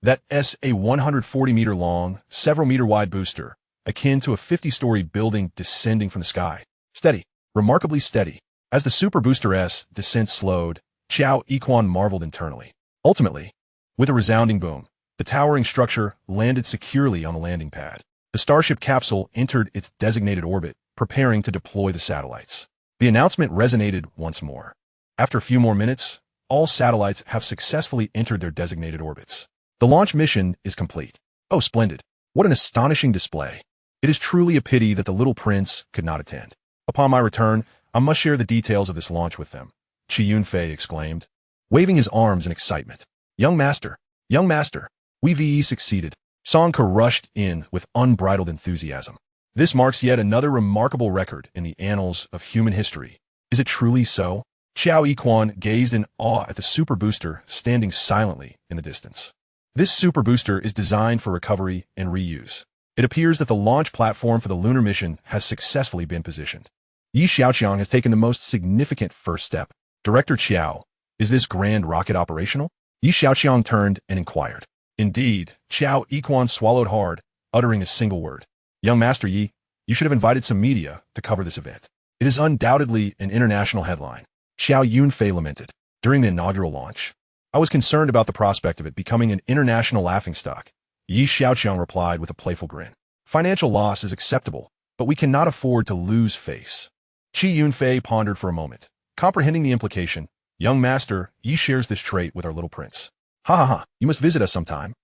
That's a 140-meter-long, several-meter-wide booster, akin to a 50-story building descending from the sky. Steady, remarkably steady. As the super booster's descent slowed, Xiaoqiang marveled internally. Ultimately, with a resounding boom, the towering structure landed securely on the landing pad. The Starship capsule entered its designated orbit, preparing to deploy the satellites. The announcement resonated once more. After a few more minutes, all satellites have successfully entered their designated orbits. The launch mission is complete. Oh, splendid. What an astonishing display. It is truly a pity that the little prince could not attend. Upon my return, I must share the details of this launch with them, Qi Yunfei exclaimed, waving his arms in excitement. Young master, we've succeeded. Song Ke rushed in with unbridled enthusiasm. This marks yet another remarkable record in the annals of human history. Is it truly so? Xiaoqiang gazed in awe at the super booster standing silently in the distance. This super booster is designed for recovery and reuse. It appears that the launch platform for the lunar mission has successfully been positioned. Xiaoqiang has taken the most significant first step. Director Qiao, is this grand rocket operational? Xiaoqiang turned and inquired. Indeed, Xiaoqiang swallowed hard, uttering a single word. Young Master Yi, you should have invited some media to cover this event. It is undoubtedly an international headline. Xiao Yunfei lamented. During the inaugural launch, I was concerned about the prospect of it becoming an international laughingstock. Xiaoqiang replied with a playful grin. Financial loss is acceptable, but we cannot afford to lose face. Qi Yunfei pondered for a moment. Comprehending the implication, young master, Yi shares this trait with our little prince. Ha ha ha, you must visit us sometime.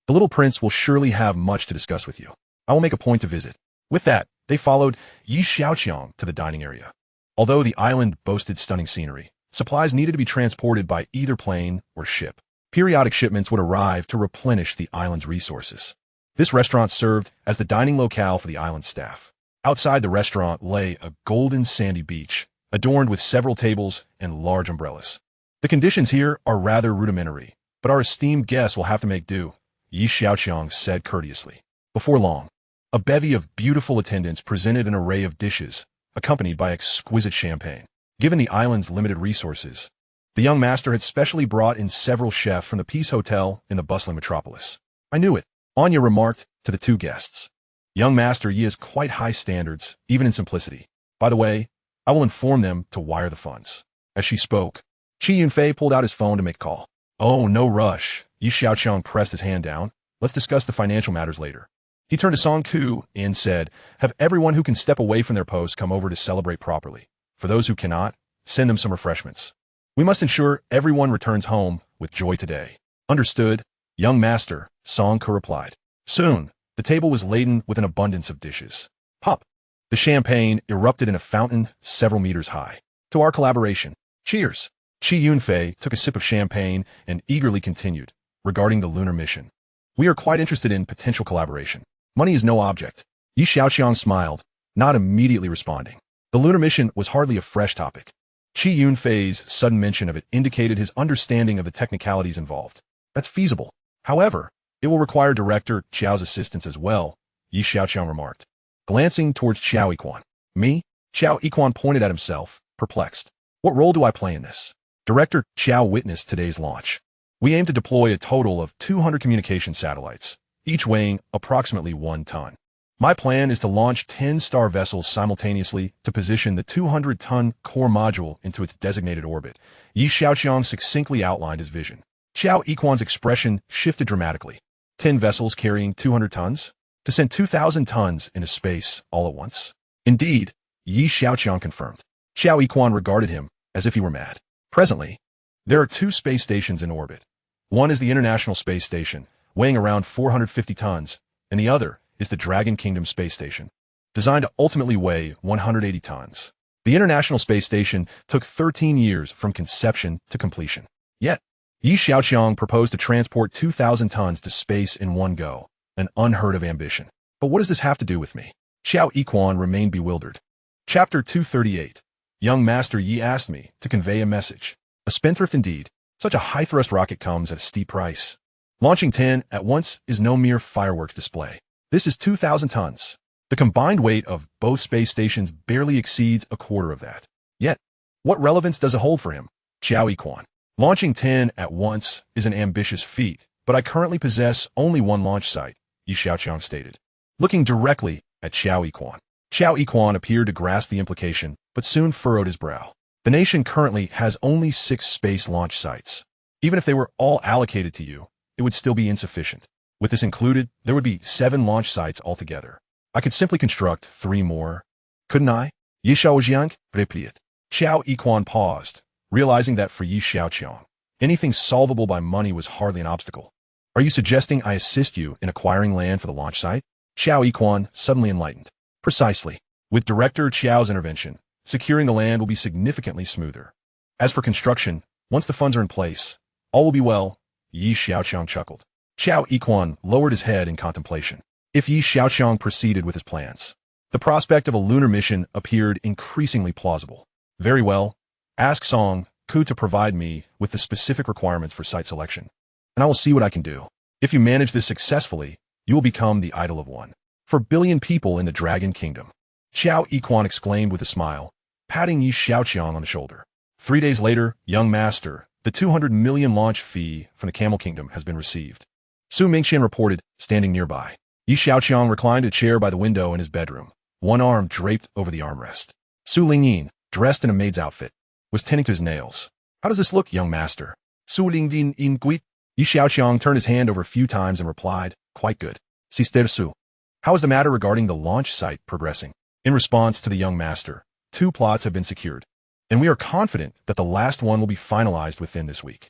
The little prince will surely have much to discuss with you. I will make a point to visit. With that, they followed Xiaoqiang to the dining area. Although the island boasted stunning scenery, supplies needed to be transported by either plane or ship. Periodic shipments would arrive to replenish the island's resources. This restaurant served as the dining locale for the island staff. Outside the restaurant lay a golden sandy beach, adorned with several tables and large umbrellas. The conditions here are rather rudimentary, but our esteemed guests will have to make do, Xiaoqiang said courteously. Before long, a bevy of beautiful attendants presented an array of dishes, accompanied by exquisite champagne. Given the island's limited resources, the young master had specially brought in several chefs from the Peace Hotel in the bustling metropolis. I knew it, Anya remarked to the two guests. Young Master Yi has quite high standards, even in simplicity. By the way, I will inform them to wire the funds. As she spoke, Qi Yunfei pulled out his phone to make a call. Oh, no rush. Xiaoqiang pressed his hand down. Let's discuss the financial matters later. He turned to Song Ku and said, have everyone who can step away from their post come over to celebrate properly. For those who cannot, send them some refreshments. We must ensure everyone returns home with joy today. Understood, young master, Song Ku replied. Soon, the table was laden with an abundance of dishes. Pop! The champagne erupted in a fountain several meters high. To our collaboration. Cheers! Qi Yunfei took a sip of champagne and eagerly continued, regarding the lunar mission. We are quite interested in potential collaboration. Money is no object. Xiaoqiang smiled, not immediately responding. The lunar mission was hardly a fresh topic. Qi Yunfei's sudden mention of it indicated his understanding of the technicalities involved. That's feasible. However, it will require Director Qiao's assistance as well, Xiaoqiang remarked. Glancing towards Xiaoqiang. Me? Xiaoqiang pointed at himself, perplexed. What role do I play in this? Director Qiao witnessed today's launch. We aim to deploy a total of 200 communication satellites, each weighing approximately 1 ton. My plan is to launch 10 star vessels simultaneously to position the 200-ton core module into its designated orbit. Xiaoqiang succinctly outlined his vision. Xiaoqiang's expression shifted dramatically. 10 vessels carrying 200 tons? To send 2,000 tons into space all at once? Indeed, Xiaoqiang confirmed. Xiaoqiang regarded him as if he were mad. Presently, there are 2 space stations in orbit. One is the International Space Station, weighing around 450 tons, and the other is the Dragon Kingdom Space Station, designed to ultimately weigh 180 tons. The International Space Station took 13 years from conception to completion. Yet, Xiaoqiang proposed to transport 2,000 tons to space in one go, an unheard of ambition. But what does this have to do with me? Xiaoqiang remained bewildered. Chapter 238. Young Master Yi asked me to convey a message. A spendthrift indeed. Such a high-thrust rocket comes at a steep price. Launching 10 at once is no mere fireworks display. This is 2,000 tons. The combined weight of both space stations barely exceeds a quarter of that. Yet, what relevance does it hold for him? Xiaoqiang. Launching 10 at once is an ambitious feat, but I currently possess only 1 launch site, Xiaoqiang stated. Looking directly at Xiaoqiang. Xiaoqiang appeared to grasp the implication, but soon furrowed his brow. The nation currently has only 6 space launch sites. Even if they were all allocated to you, it would still be insufficient. With this included, there would be 7 launch sites altogether. I could simply construct 3 more. Couldn't I? Xiaoqiang replied. Xiaoqiang paused, realizing that for Xiaoqiang, anything solvable by money was hardly an obstacle. Are you suggesting I assist you in acquiring land for the launch site? Xiaoqiang suddenly enlightened. Precisely. With Director Qiao's intervention, securing the land will be significantly smoother. As for construction, once the funds are in place, all will be well, Xiaoqiang chuckled. Xiaoqiang lowered his head in contemplation. If Xiaoqiang proceeded with his plans, the prospect of a lunar mission appeared increasingly plausible. Very well, ask Song Ku to provide me with the specific requirements for site selection, and I will see what I can do. If you manage this successfully, you will become the idol of one. for a billion people in the Dragon Kingdom. Xiaoqiang exclaimed with a smile, patting Yi Xiaoqiang on the shoulder. 3 days later, young master, the 200 million launch fee from the Camel Kingdom has been received. Su Mingqian reported, standing nearby. Yi Xiaoqiang reclined a chair by the window in his bedroom, one arm draped over the armrest. Su Lingyin, dressed in a maid's outfit, was tending to his nails. How does this look, young master? Su Lingyin in Gui. Yi Xiaoqiang turned his hand over a few times and replied, quite good. Sister Su. How is the matter regarding the launch site progressing? In response to the young master, 2 plots have been secured, and we are confident that the last one will be finalized within this week.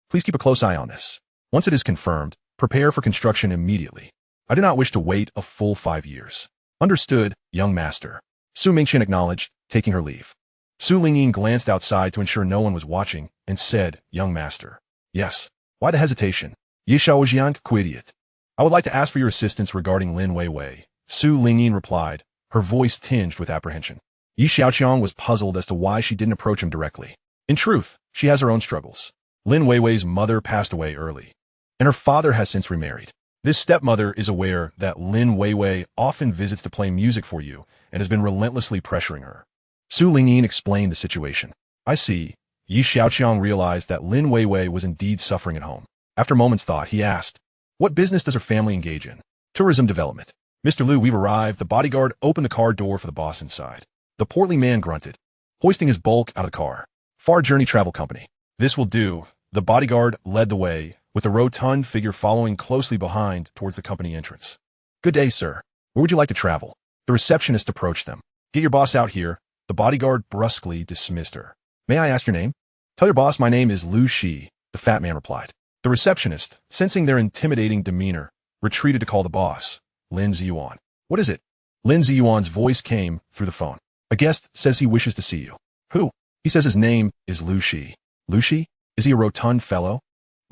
Please keep a close eye on this. Once it is confirmed, prepare for construction immediately. I do not wish to wait a full 5 years. Understood, young master. Su Mingqian acknowledged, taking her leave. Su Lingyin glanced outside to ensure no one was watching and said, young master. Yes. Why the hesitation? Yi Xiaoqiang, idiot. I would like to ask for your assistance regarding Lin Weiwei. Su Lingyin replied, her voice tinged with apprehension. Yi Xiaoqiang was puzzled as to why she didn't approach him directly. In truth, she has her own struggles. Lin Weiwei's mother passed away early, and her father has since remarried. This stepmother is aware that Lin Weiwei often visits to play music for you and has been relentlessly pressuring her. Su Lingyin explained the situation. I see. Yi Xiaoqiang realized that Lin Weiwei was indeed suffering at home. After a moment's thought, he asked, what business does her family engage in? Tourism development. Mr. Liu, we've arrived. The bodyguard opened the car door for the boss inside. The portly man grunted, hoisting his bulk out of the car. Far Journey Travel Company. This will do. The bodyguard led the way, with a rotund figure following closely behind towards the company entrance. Good day, sir. Where would you like to travel? The receptionist approached them. Get your boss out here. The bodyguard brusquely dismissed her. May I ask your name? Tell your boss my name is Lu Shi, the fat man replied. The receptionist, sensing their intimidating demeanor, retreated to call the boss, Lin Ziyuan. What is it? Lin Ziyuan's voice came through the phone. A guest says he wishes to see you. Who? He says his name is Lu Shi. Lu Shi? Is he a rotund fellow?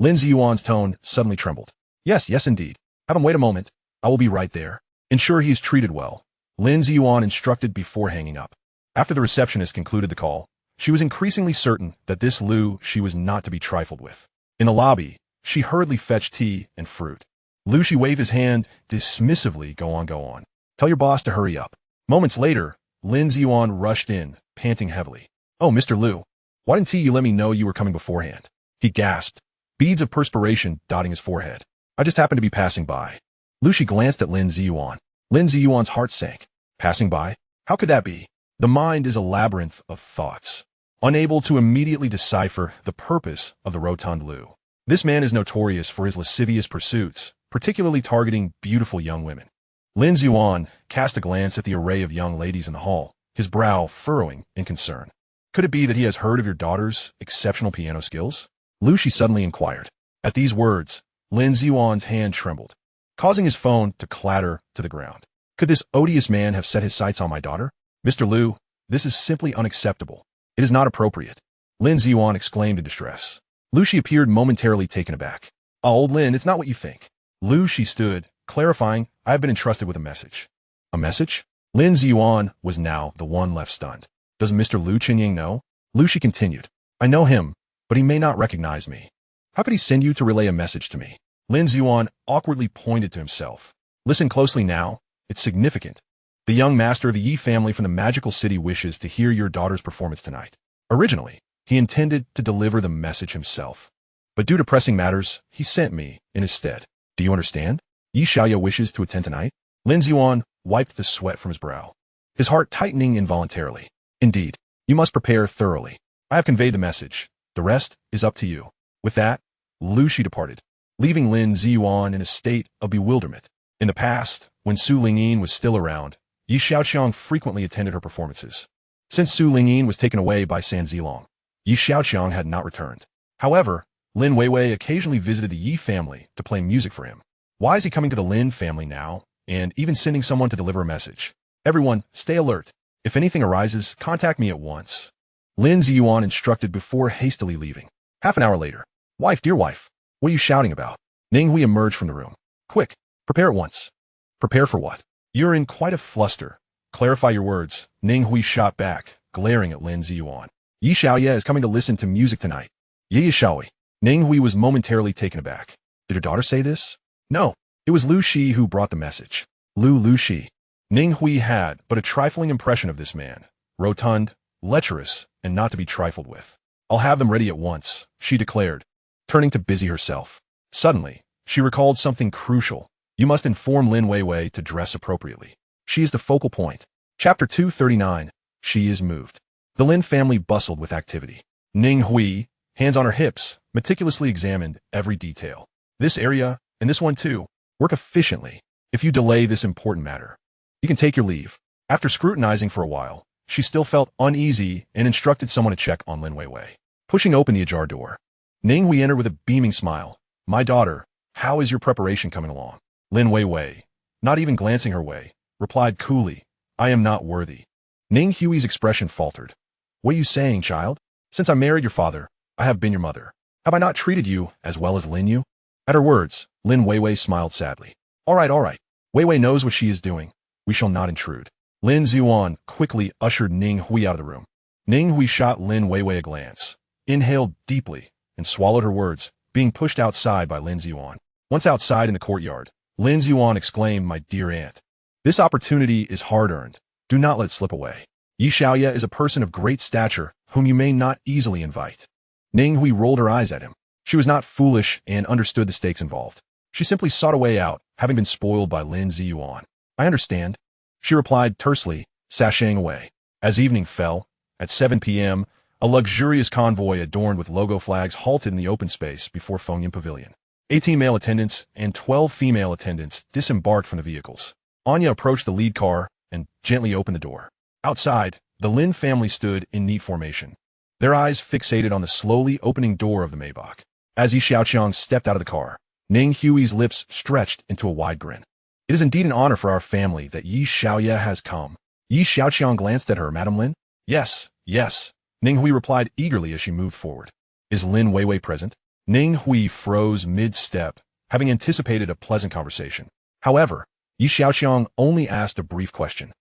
Lin Ziyuan's tone suddenly trembled. Yes, indeed. Have him wait a moment. I will be right there. Ensure he is treated well. Lin Ziyuan instructed before hanging up. After the receptionist concluded the call, she was increasingly certain that this Lu Shi was not to be trifled with. In the lobby, she hurriedly fetched tea and fruit. Lu Shi waved his hand dismissively. Go on. Tell your boss to hurry up. Moments later, Lin Ziyuan rushed in, panting heavily. Oh, Mr. Liu, why didn't you let me know you were coming beforehand? He gasped, beads of perspiration dotting his forehead. I just happened to be passing by. Lu Shi glanced at Lin Ziyuan. Lin Ziyuan's heart sank. Passing by? How could that be? The mind is a labyrinth of thoughts, unable to immediately decipher the purpose of the rotund Lu. This man is notorious for his lascivious pursuits, particularly targeting beautiful young women. Lin Ziyuan cast a glance at the array of young ladies in the hall, his brow furrowing in concern. Could it be that he has heard of your daughter's exceptional piano skills? Lu Shi suddenly inquired. At these words, Lin Ziyuan's hand trembled, causing his phone to clatter to the ground. Could this odious man have set his sights on my daughter? Mr. Liu, this is simply unacceptable. It is not appropriate. Lin Ziyuan exclaimed in distress. Lu Shi appeared momentarily taken aback. Old Lin, it's not what you think. Lu Shi stood, clarifying, I have been entrusted with a message. A message? Lin Ziyuan was now the one left stunned. Does Mr. Lu Qinying know? Lu Shi continued. I know him, but he may not recognize me. How could he send you to relay a message to me? Lin Ziyuan awkwardly pointed to himself. Listen closely now. It's significant. The young master of the Yi family from the magical city wishes to hear your daughter's performance tonight. Originally, he intended to deliver the message himself, but due to pressing matters, he sent me in his stead. Do you understand? Yi Xiaoya wishes to attend tonight? Lin Ziyuan wiped the sweat from his brow, his heart tightening involuntarily. Indeed, you must prepare thoroughly. I have conveyed the message. The rest is up to you. With that, Lu Shi departed, leaving Lin Ziyuan in a state of bewilderment. In the past, when Su Lingyin was still around, Yi Xiaoqiang frequently attended her performances. Since Su Lingyin was taken away by San Zilong, Yi Xiaoqiang had not returned. However, Lin Weiwei occasionally visited the Yi family to play music for him. Why is he coming to the Lin family now, and even sending someone to deliver a message? Everyone, stay alert. If anything arises, contact me at once. Lin Ziyuan instructed before hastily leaving. Half an hour later. Wife, dear wife, what are you shouting about? Ning Hui emerged from the room. Quick, prepare at once. Prepare for what? You're in quite a fluster. Clarify your words. Ning Hui shot back, glaring at Lin Ziyuan. Yi Xiaoye is coming to listen to music tonight. Yi Xiaoye. Ning Hui was momentarily taken aback. Did her daughter say this? No, it was Lu Shi who brought the message. Lu Lushi. Ning Hui had but a trifling impression of this man, rotund, lecherous, and not to be trifled with. I'll have them ready at once, she declared, turning to busy herself. Suddenly, she recalled something crucial. You must inform Lin Weiwei to dress appropriately. She is the focal point. Chapter 239. She is moved. The Lin family bustled with activity. Ning Hui, hands on her hips, meticulously examined every detail. This area, and this one too, work efficiently. If you delay this important matter, you can take your leave. After scrutinizing for a while, she still felt uneasy and instructed someone to check on Lin Weiwei. Pushing open the ajar door, Ning Hui entered with a beaming smile. My daughter, how is your preparation coming along? Lin Weiwei, not even glancing her way, replied coolly, I am not worthy. Ning Hui's expression faltered. What are you saying, child? Since I married your father, I have been your mother. Have I not treated you as well as Lin Yu? At her words, Lin Weiwei smiled sadly. All right. Weiwei knows what she is doing. We shall not intrude. Lin Xuan quickly ushered Ning Hui out of the room. Ning Hui shot Lin Weiwei a glance, inhaled deeply, and swallowed her words, being pushed outside by Lin Xuan. Once outside in the courtyard, Lin Xuan exclaimed, my dear aunt, this opportunity is hard-earned. Do not let it slip away. Yi Xiaoya is a person of great stature whom you may not easily invite. Ning Hui rolled her eyes at him. She was not foolish and understood the stakes involved. She simply sought a way out, having been spoiled by Lin Xuan. I understand, she replied tersely, sashaying away. As evening fell, at 7 p.m., a luxurious convoy adorned with logo flags halted in the open space before Fengyan Pavilion. 18 male attendants and 12 female attendants disembarked from the vehicles. Anya approached the lead car and gently opened the door. Outside, the Lin family stood in neat formation, their eyes fixated on the slowly opening door of the Maybach. As Xiaoqiang stepped out of the car, Ning Hui's lips stretched into a wide grin. It is indeed an honor for our family that Yi Xiaoya has come. Yi Xiaoqiang glanced at her, Madam Lin? Yes. Ning Hui replied eagerly as she moved forward. Is Lin Weiwei present? Ning Hui froze mid-step, having anticipated a pleasant conversation. However, Yi Xiaoqiang only asked a brief question.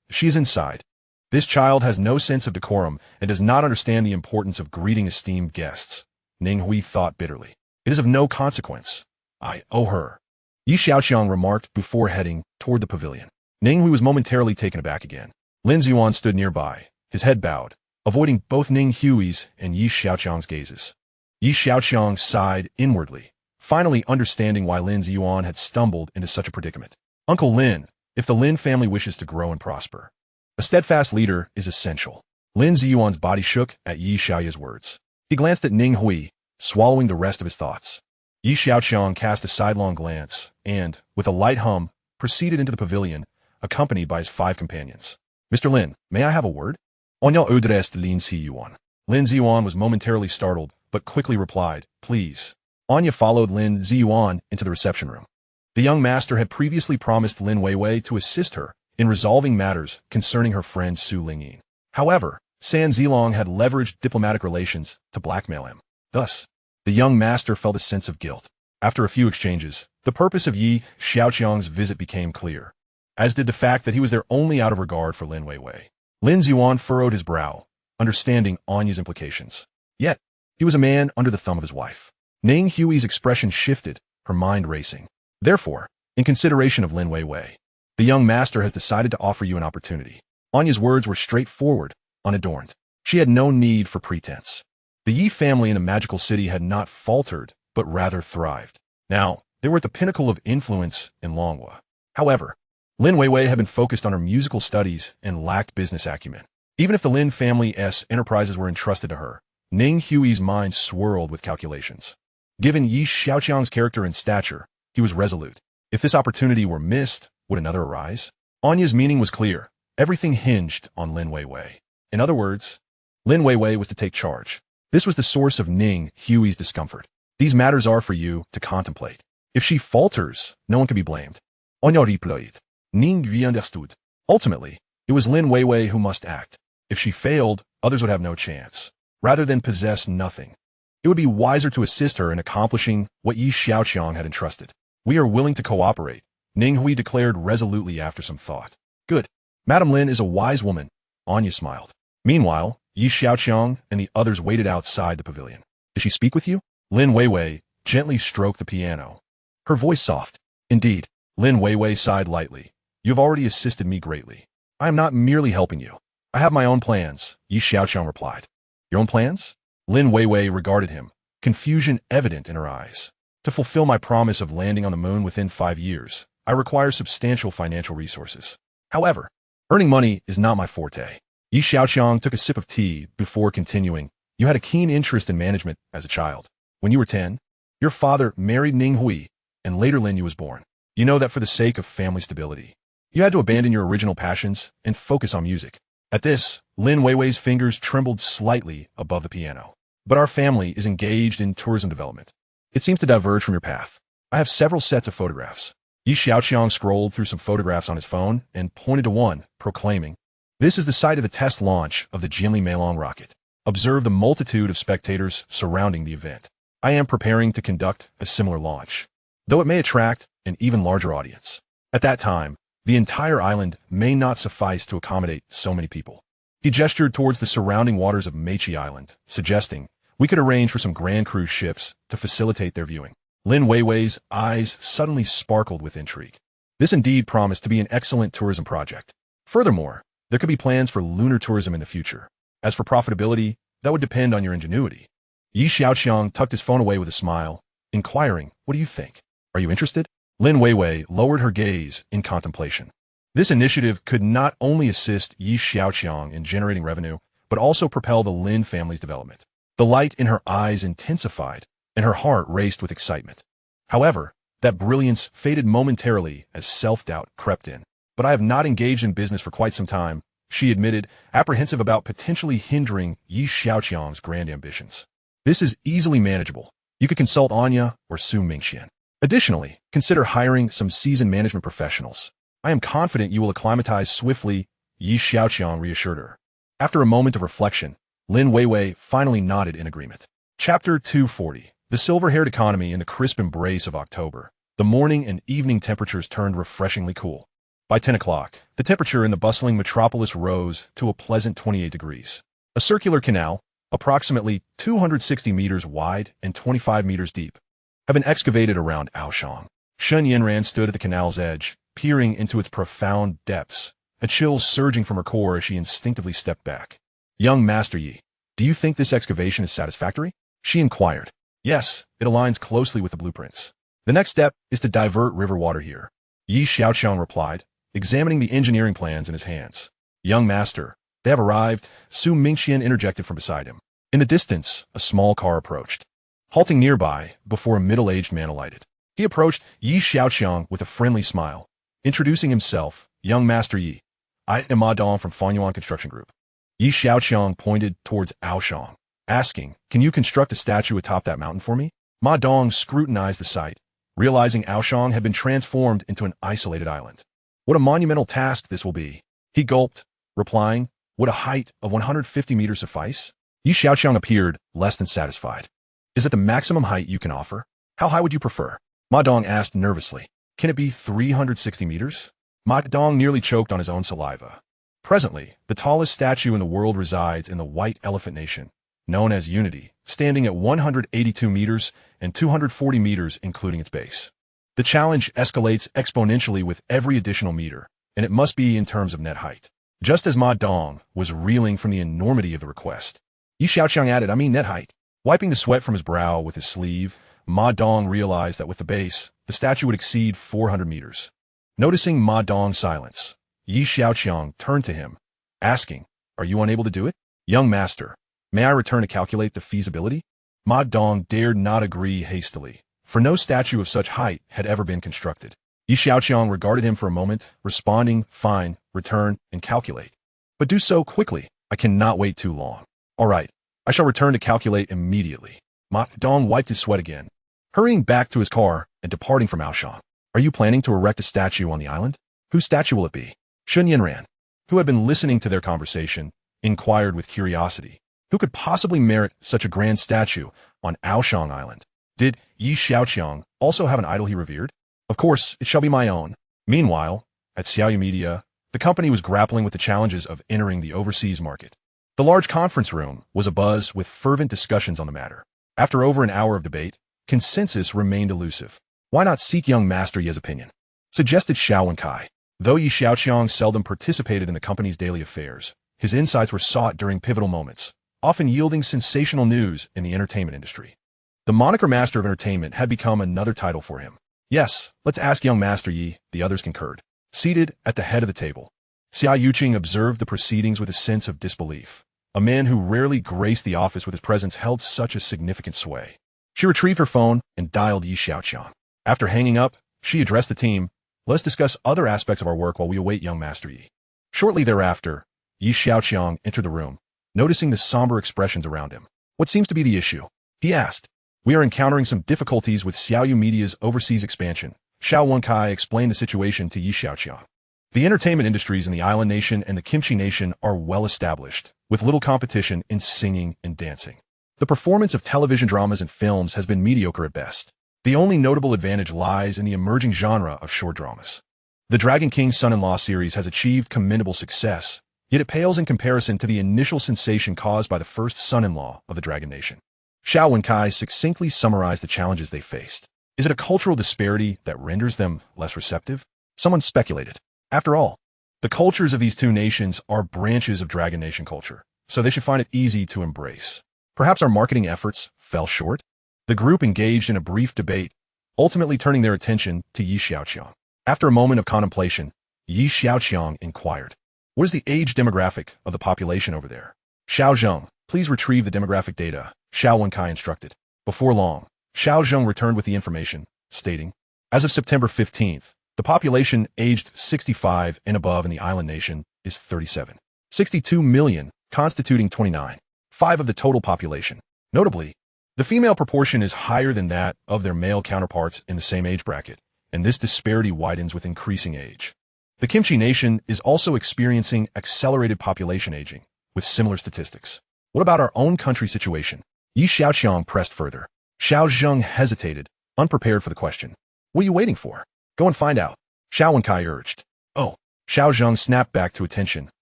She's inside. This child has no sense of decorum and does not understand the importance of greeting esteemed guests. Ning Hui thought bitterly. It is of no consequence. I owe her. Yi Xiaoqiang remarked before heading toward the pavilion. Ning Hui was momentarily taken aback again. Lin Xuan stood nearby, his head bowed, avoiding both Ning Hui's and Yi Xiaoqiang's gazes. Yi Xiaoqiang sighed inwardly, finally understanding why Lin Xuan had stumbled into such a predicament. Uncle Lin, if the Lin family wishes to grow and prosper, a steadfast leader is essential. Lin Xuan's body shook at Yi Xiaoya's words. He glanced at Ning Hui, swallowing the rest of his thoughts. Yi Xiaoqiang cast a sidelong glance and, with a light hum, proceeded into the pavilion, accompanied by his 5 companions. Mr. Lin, may I have a word? Onyao udrest Lin Xuan. Lin Xuan was momentarily startled, but quickly replied, please. Anya followed Lin Xuan into the reception room. The young master had previously promised Lin Weiwei to assist her in resolving matters concerning her friend Su Lingyin. However, San Zilong had leveraged diplomatic relations to blackmail him. Thus, the young master felt a sense of guilt. After a few exchanges, the purpose of Yi Xiaoqiang's visit became clear, as did the fact that he was there only out of regard for Lin Weiwei. Lin Xuan furrowed his brow, understanding Anya's implications. Yet, he was a man under the thumb of his wife. Ning Hui's expression shifted, her mind racing. Therefore, in consideration of Lin Weiwei, the young master has decided to offer you an opportunity. Anya's words were straightforward, unadorned. She had no need for pretense. The Yi family in the magical city had not faltered, but rather thrived. Now, they were at the pinnacle of influence in Longhua. However, Lin Weiwei had been focused on her musical studies and lacked business acumen. Even if the Lin family's enterprises were entrusted to her, Ning Hui's mind swirled with calculations. Given Yi Xiaoqiang's character and stature, he was resolute. If this opportunity were missed, would another arise? Anya's meaning was clear. Everything hinged on Lin Weiwei. In other words, Lin Weiwei was to take charge. This was the source of Ning Hui's discomfort. These matters are for you to contemplate. If she falters, no one can be blamed. Anya replied. Ning Hui understood. Ultimately, it was Lin Weiwei who must act. If she failed, others would have no chance. Rather than possess nothing, it would be wiser to assist her in accomplishing what Yi Xiaoqiang had entrusted. We are willing to cooperate, Ning Hui declared resolutely after some thought. Good. Madam Lin is a wise woman, Anya smiled. Meanwhile, Yi Xiaoqiang and the others waited outside the pavilion. Did she speak with you? Lin Weiwei gently stroked the piano, her voice soft. Indeed, Lin Weiwei sighed lightly. You have already assisted me greatly. I am not merely helping you. I have my own plans, Xiaoqiang replied. Your own plans? Lin Weiwei regarded him, confusion evident in her eyes. To fulfill my promise of landing on the moon within 5 years, I require substantial financial resources. However, earning money is not my forte. Xiaoqiang took a sip of tea before continuing. You had a keen interest in management as a child. When you were 10, your father married Ning Hui, and later Lin Yu was born. You know that for the sake of family stability, you had to abandon your original passions and focus on music. At this, Lin Weiwei's fingers trembled slightly above the piano. But our family is engaged in tourism development. It seems to diverge from your path. I have several sets of photographs. Xiaoqiang scrolled through some photographs on his phone and pointed to one, proclaiming, This is the site of the test launch of the Jinli Meilong rocket. Observe the multitude of spectators surrounding the event. I am preparing to conduct a similar launch, though it may attract an even larger audience. At that time, the entire island may not suffice to accommodate so many people. He gestured towards the surrounding waters of Mechi Island, suggesting, we could arrange for some grand cruise ships to facilitate their viewing. Lin Weiwei's eyes suddenly sparkled with intrigue. This indeed promised to be an excellent tourism project. Furthermore, there could be plans for lunar tourism in the future. As for profitability, that would depend on your ingenuity. Xiaoqiang tucked his phone away with a smile, inquiring, what do you think? Are you interested? Lin Weiwei lowered her gaze in contemplation. This initiative could not only assist Xiaoqiang in generating revenue, but also propel the Lin family's development. The light in her eyes intensified, and her heart raced with excitement. However, that brilliance faded momentarily as self-doubt crept in. But I have not engaged in business for quite some time, she admitted, apprehensive about potentially hindering Xiaoqiang's grand ambitions. This is easily manageable. You could consult Anya or Su Mingxian. Additionally, consider hiring some seasoned management professionals. I am confident you will acclimatize swiftly, Xiaoqiang reassured her. After a moment of reflection, Lin Weiwei finally nodded in agreement. Chapter 240. The silver-haired economy in the crisp embrace of October. The morning and evening temperatures turned refreshingly cool. By 10 o'clock, the temperature in the bustling metropolis rose to a pleasant 28 degrees. A circular canal, approximately 260 meters wide and 25 meters deep, had been excavated around Aoshang. Shen Yanran stood at the canal's edge, peering into its profound depths, a chill surging from her core as she instinctively stepped back. Young Master Yi, do you think this excavation is satisfactory? She inquired. Yes, it aligns closely with the blueprints. The next step is to divert river water here. Xiaoqiang replied, examining the engineering plans in his hands. Young Master, they have arrived, Su Mingxian interjected from beside him. In the distance, a small car approached. Halting nearby, before a middle-aged man alighted. He approached Xiaoqiang with a friendly smile, introducing himself, Young Master Yi. I am Ma Dong from Fanyuan Construction Group. Xiaoqiang pointed towards Aoshang, asking, can you construct a statue atop that mountain for me? Ma Dong scrutinized the site, realizing Aoshang had been transformed into an isolated island. What a monumental task this will be. He gulped, replying, would a height of 150 meters suffice? Xiaoqiang appeared less than satisfied. Is it the maximum height you can offer? How high would you prefer? Ma Dong asked nervously. Can it be 360 meters? Ma Dong nearly choked on his own saliva. Presently, the tallest statue in the world resides in the White Elephant Nation, known as Unity, standing at 182 meters and 240 meters including its base. The challenge escalates exponentially with every additional meter, and it must be in terms of net height. Just as Ma Dong was reeling from the enormity of the request, Xiaoqiang added, I mean net height. Wiping the sweat from his brow with his sleeve, Ma Dong realized that with the base, the statue would exceed 400 meters. Noticing Ma Dong's silence, Xiaoqiang turned to him, asking, are you unable to do it? Young Master, may I return to calculate the feasibility? Ma Dong dared not agree hastily, for no statue of such height had ever been constructed. Xiaoqiang regarded him for a moment, responding, fine, return, and calculate. But do so quickly, I cannot wait too long. All right, I shall return to calculate immediately. Ma Dong wiped his sweat again, hurrying back to his car and departing from Aoshang. Are you planning to erect a statue on the island? Whose statue will it be? Shun Yanran, who had been listening to their conversation, inquired with curiosity. Who could possibly merit such a grand statue on Aoshang Island? Did Xiaoqiang also have an idol he revered? Of course, it shall be my own. Meanwhile, at Xiaoyu Media, the company was grappling with the challenges of entering the overseas market. The large conference room was abuzz with fervent discussions on the matter. After over an hour of debate, consensus remained elusive. Why not seek young Master Ye's opinion? suggested Xiaoqiang. Though Xiaoqiang seldom participated in the company's daily affairs, his insights were sought during pivotal moments, often yielding sensational news in the entertainment industry. The moniker Master of Entertainment had become another title for him. Yes, let's ask young Master Yi, the others concurred. Seated at the head of the table, Xiaoqiang observed the proceedings with a sense of disbelief. A man who rarely graced the office with his presence held such a significant sway. She retrieved her phone and dialed Xiaoqiang. After hanging up, she addressed the team. Let's discuss other aspects of our work while we await young Master Yi. Shortly thereafter, Xiaoqiang entered the room, noticing the somber expressions around him. What seems to be the issue? He asked. We are encountering some difficulties with Xiaoyu Media's overseas expansion. Xiaoqiang explained the situation to Xiaoqiang. The entertainment industries in the island nation and the Kimchi nation are well established, with little competition in singing and dancing. The performance of television dramas and films has been mediocre at best. The only notable advantage lies in the emerging genre of short dramas. The Dragon King's Son-in-Law series has achieved commendable success, yet it pales in comparison to the initial sensation caused by the first son-in-law of the Dragon Nation. Xiaoqiang succinctly summarized the challenges they faced. Is it a cultural disparity that renders them less receptive? Someone speculated. After all, the cultures of these two nations are branches of Dragon Nation culture, so they should find it easy to embrace. Perhaps our marketing efforts fell short? The group engaged in a brief debate, ultimately turning their attention to Xiaoqiang. After a moment of contemplation, Xiaoqiang inquired, what is the age demographic of the population over there? Xiaoqiang, please retrieve the demographic data, Xiaoqiang instructed. Before long, Xiaoqiang returned with the information, stating, as of September 15th, the population aged 65 and above in the island nation is 37. 62 million, constituting 29.5% of the total population. Notably, the female proportion is higher than that of their male counterparts in the same age bracket, and this disparity widens with increasing age. The Kimchi nation is also experiencing accelerated population aging, with similar statistics. What about our own country situation? Xiaoqiang pressed further. Xiaoqiang hesitated, unprepared for the question. What are you waiting for? Go and find out. Xiaoqiang urged. Oh. Xiaoqiang snapped back to attention,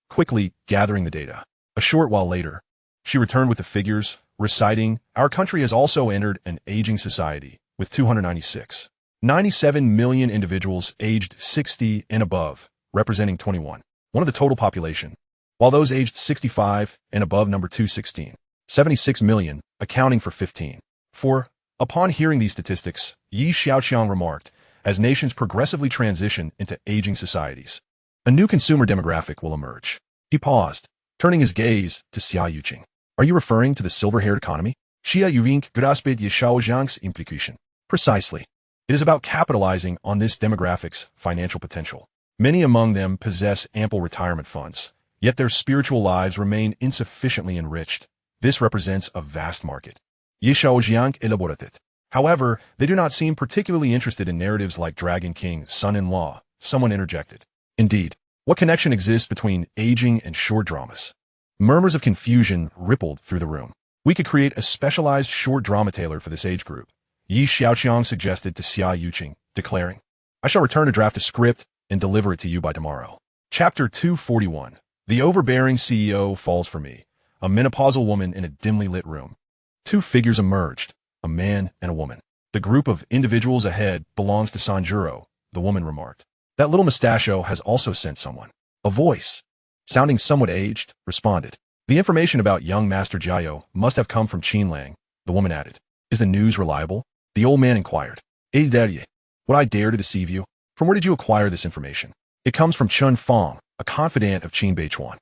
quickly gathering the data. A short while later, she returned with the figures, reciting, our country has also entered an aging society, with 297 million individuals aged 60 and above, representing 21% of the total population, while those aged 65 and above number 76 million, accounting for 15.4%. Upon hearing these statistics, Xiaoqiang remarked, as nations progressively transition into aging societies, a new consumer demographic will emerge. He paused, turning his gaze to Xiaoqiang. Are you referring to the silver-haired economy? Xiaoqiang grasped Xiaoqiang's implication. Precisely. It is about capitalizing on this demographic's financial potential. Many among them possess ample retirement funds, yet their spiritual lives remain insufficiently enriched. This represents a vast market. Xiaoqiang elaborated. However, they do not seem particularly interested in narratives like Dragon King, Son-in-Law, someone interjected. Indeed, what connection exists between aging and short dramas? Murmurs of confusion rippled through the room. We could create a specialized short drama tailored for this age group, Xiaoqiang suggested to Xiaoqiang, declaring, I shall return to draft a script and deliver it to you by tomorrow. Chapter 241. The overbearing CEO falls for me. A menopausal woman in a dimly lit room. Two figures emerged, a man and a woman. The group of individuals ahead belongs to Sanjuro, the woman remarked. That little mustachio has also sent someone. A voice, sounding somewhat aged, responded. The information about young Master Jiao must have come from Qinlang, the woman added. Is the news reliable? The old man inquired. Would I dare to deceive you? From where did you acquire this information? It comes from Chun Fong, a confidant of Qin Beichuan.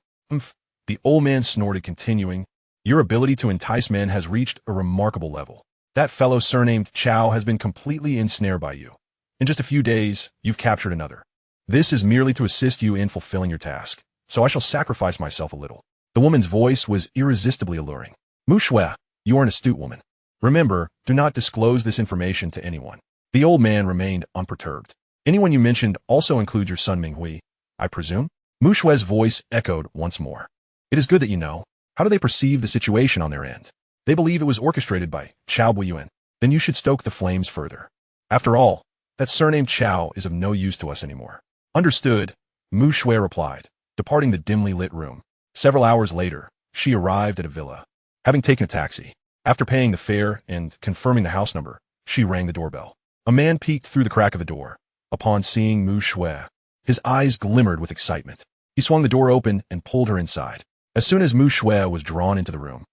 The old man snorted, continuing, your ability to entice men has reached a remarkable level. That fellow surnamed Chao has been completely ensnared by you. In just a few days, you've captured another. This is merely to assist you in fulfilling your task, so I shall sacrifice myself a little. The woman's voice was irresistibly alluring. Mu Shui, you are an astute woman. Remember, do not disclose this information to anyone. The old man remained unperturbed. Anyone you mentioned also includes your son Minghui, I presume? Mu Shui's voice echoed once more. It is good that you know. How do they perceive the situation on their end? They believe it was orchestrated by Chao Buiyuan. Then you should stoke the flames further. After all, that surname Chao is of no use to us anymore. Understood, Mu Shui replied, departing the dimly lit room. Several hours later, she arrived at a villa. Having taken a taxi, after paying the fare and confirming the house number, she rang the doorbell. A man peeked through the crack of the door. upon seeing Mu Shui. His eyes glimmered with excitement. He swung the door open and pulled her inside. As soon as Mu Shui was drawn into the room,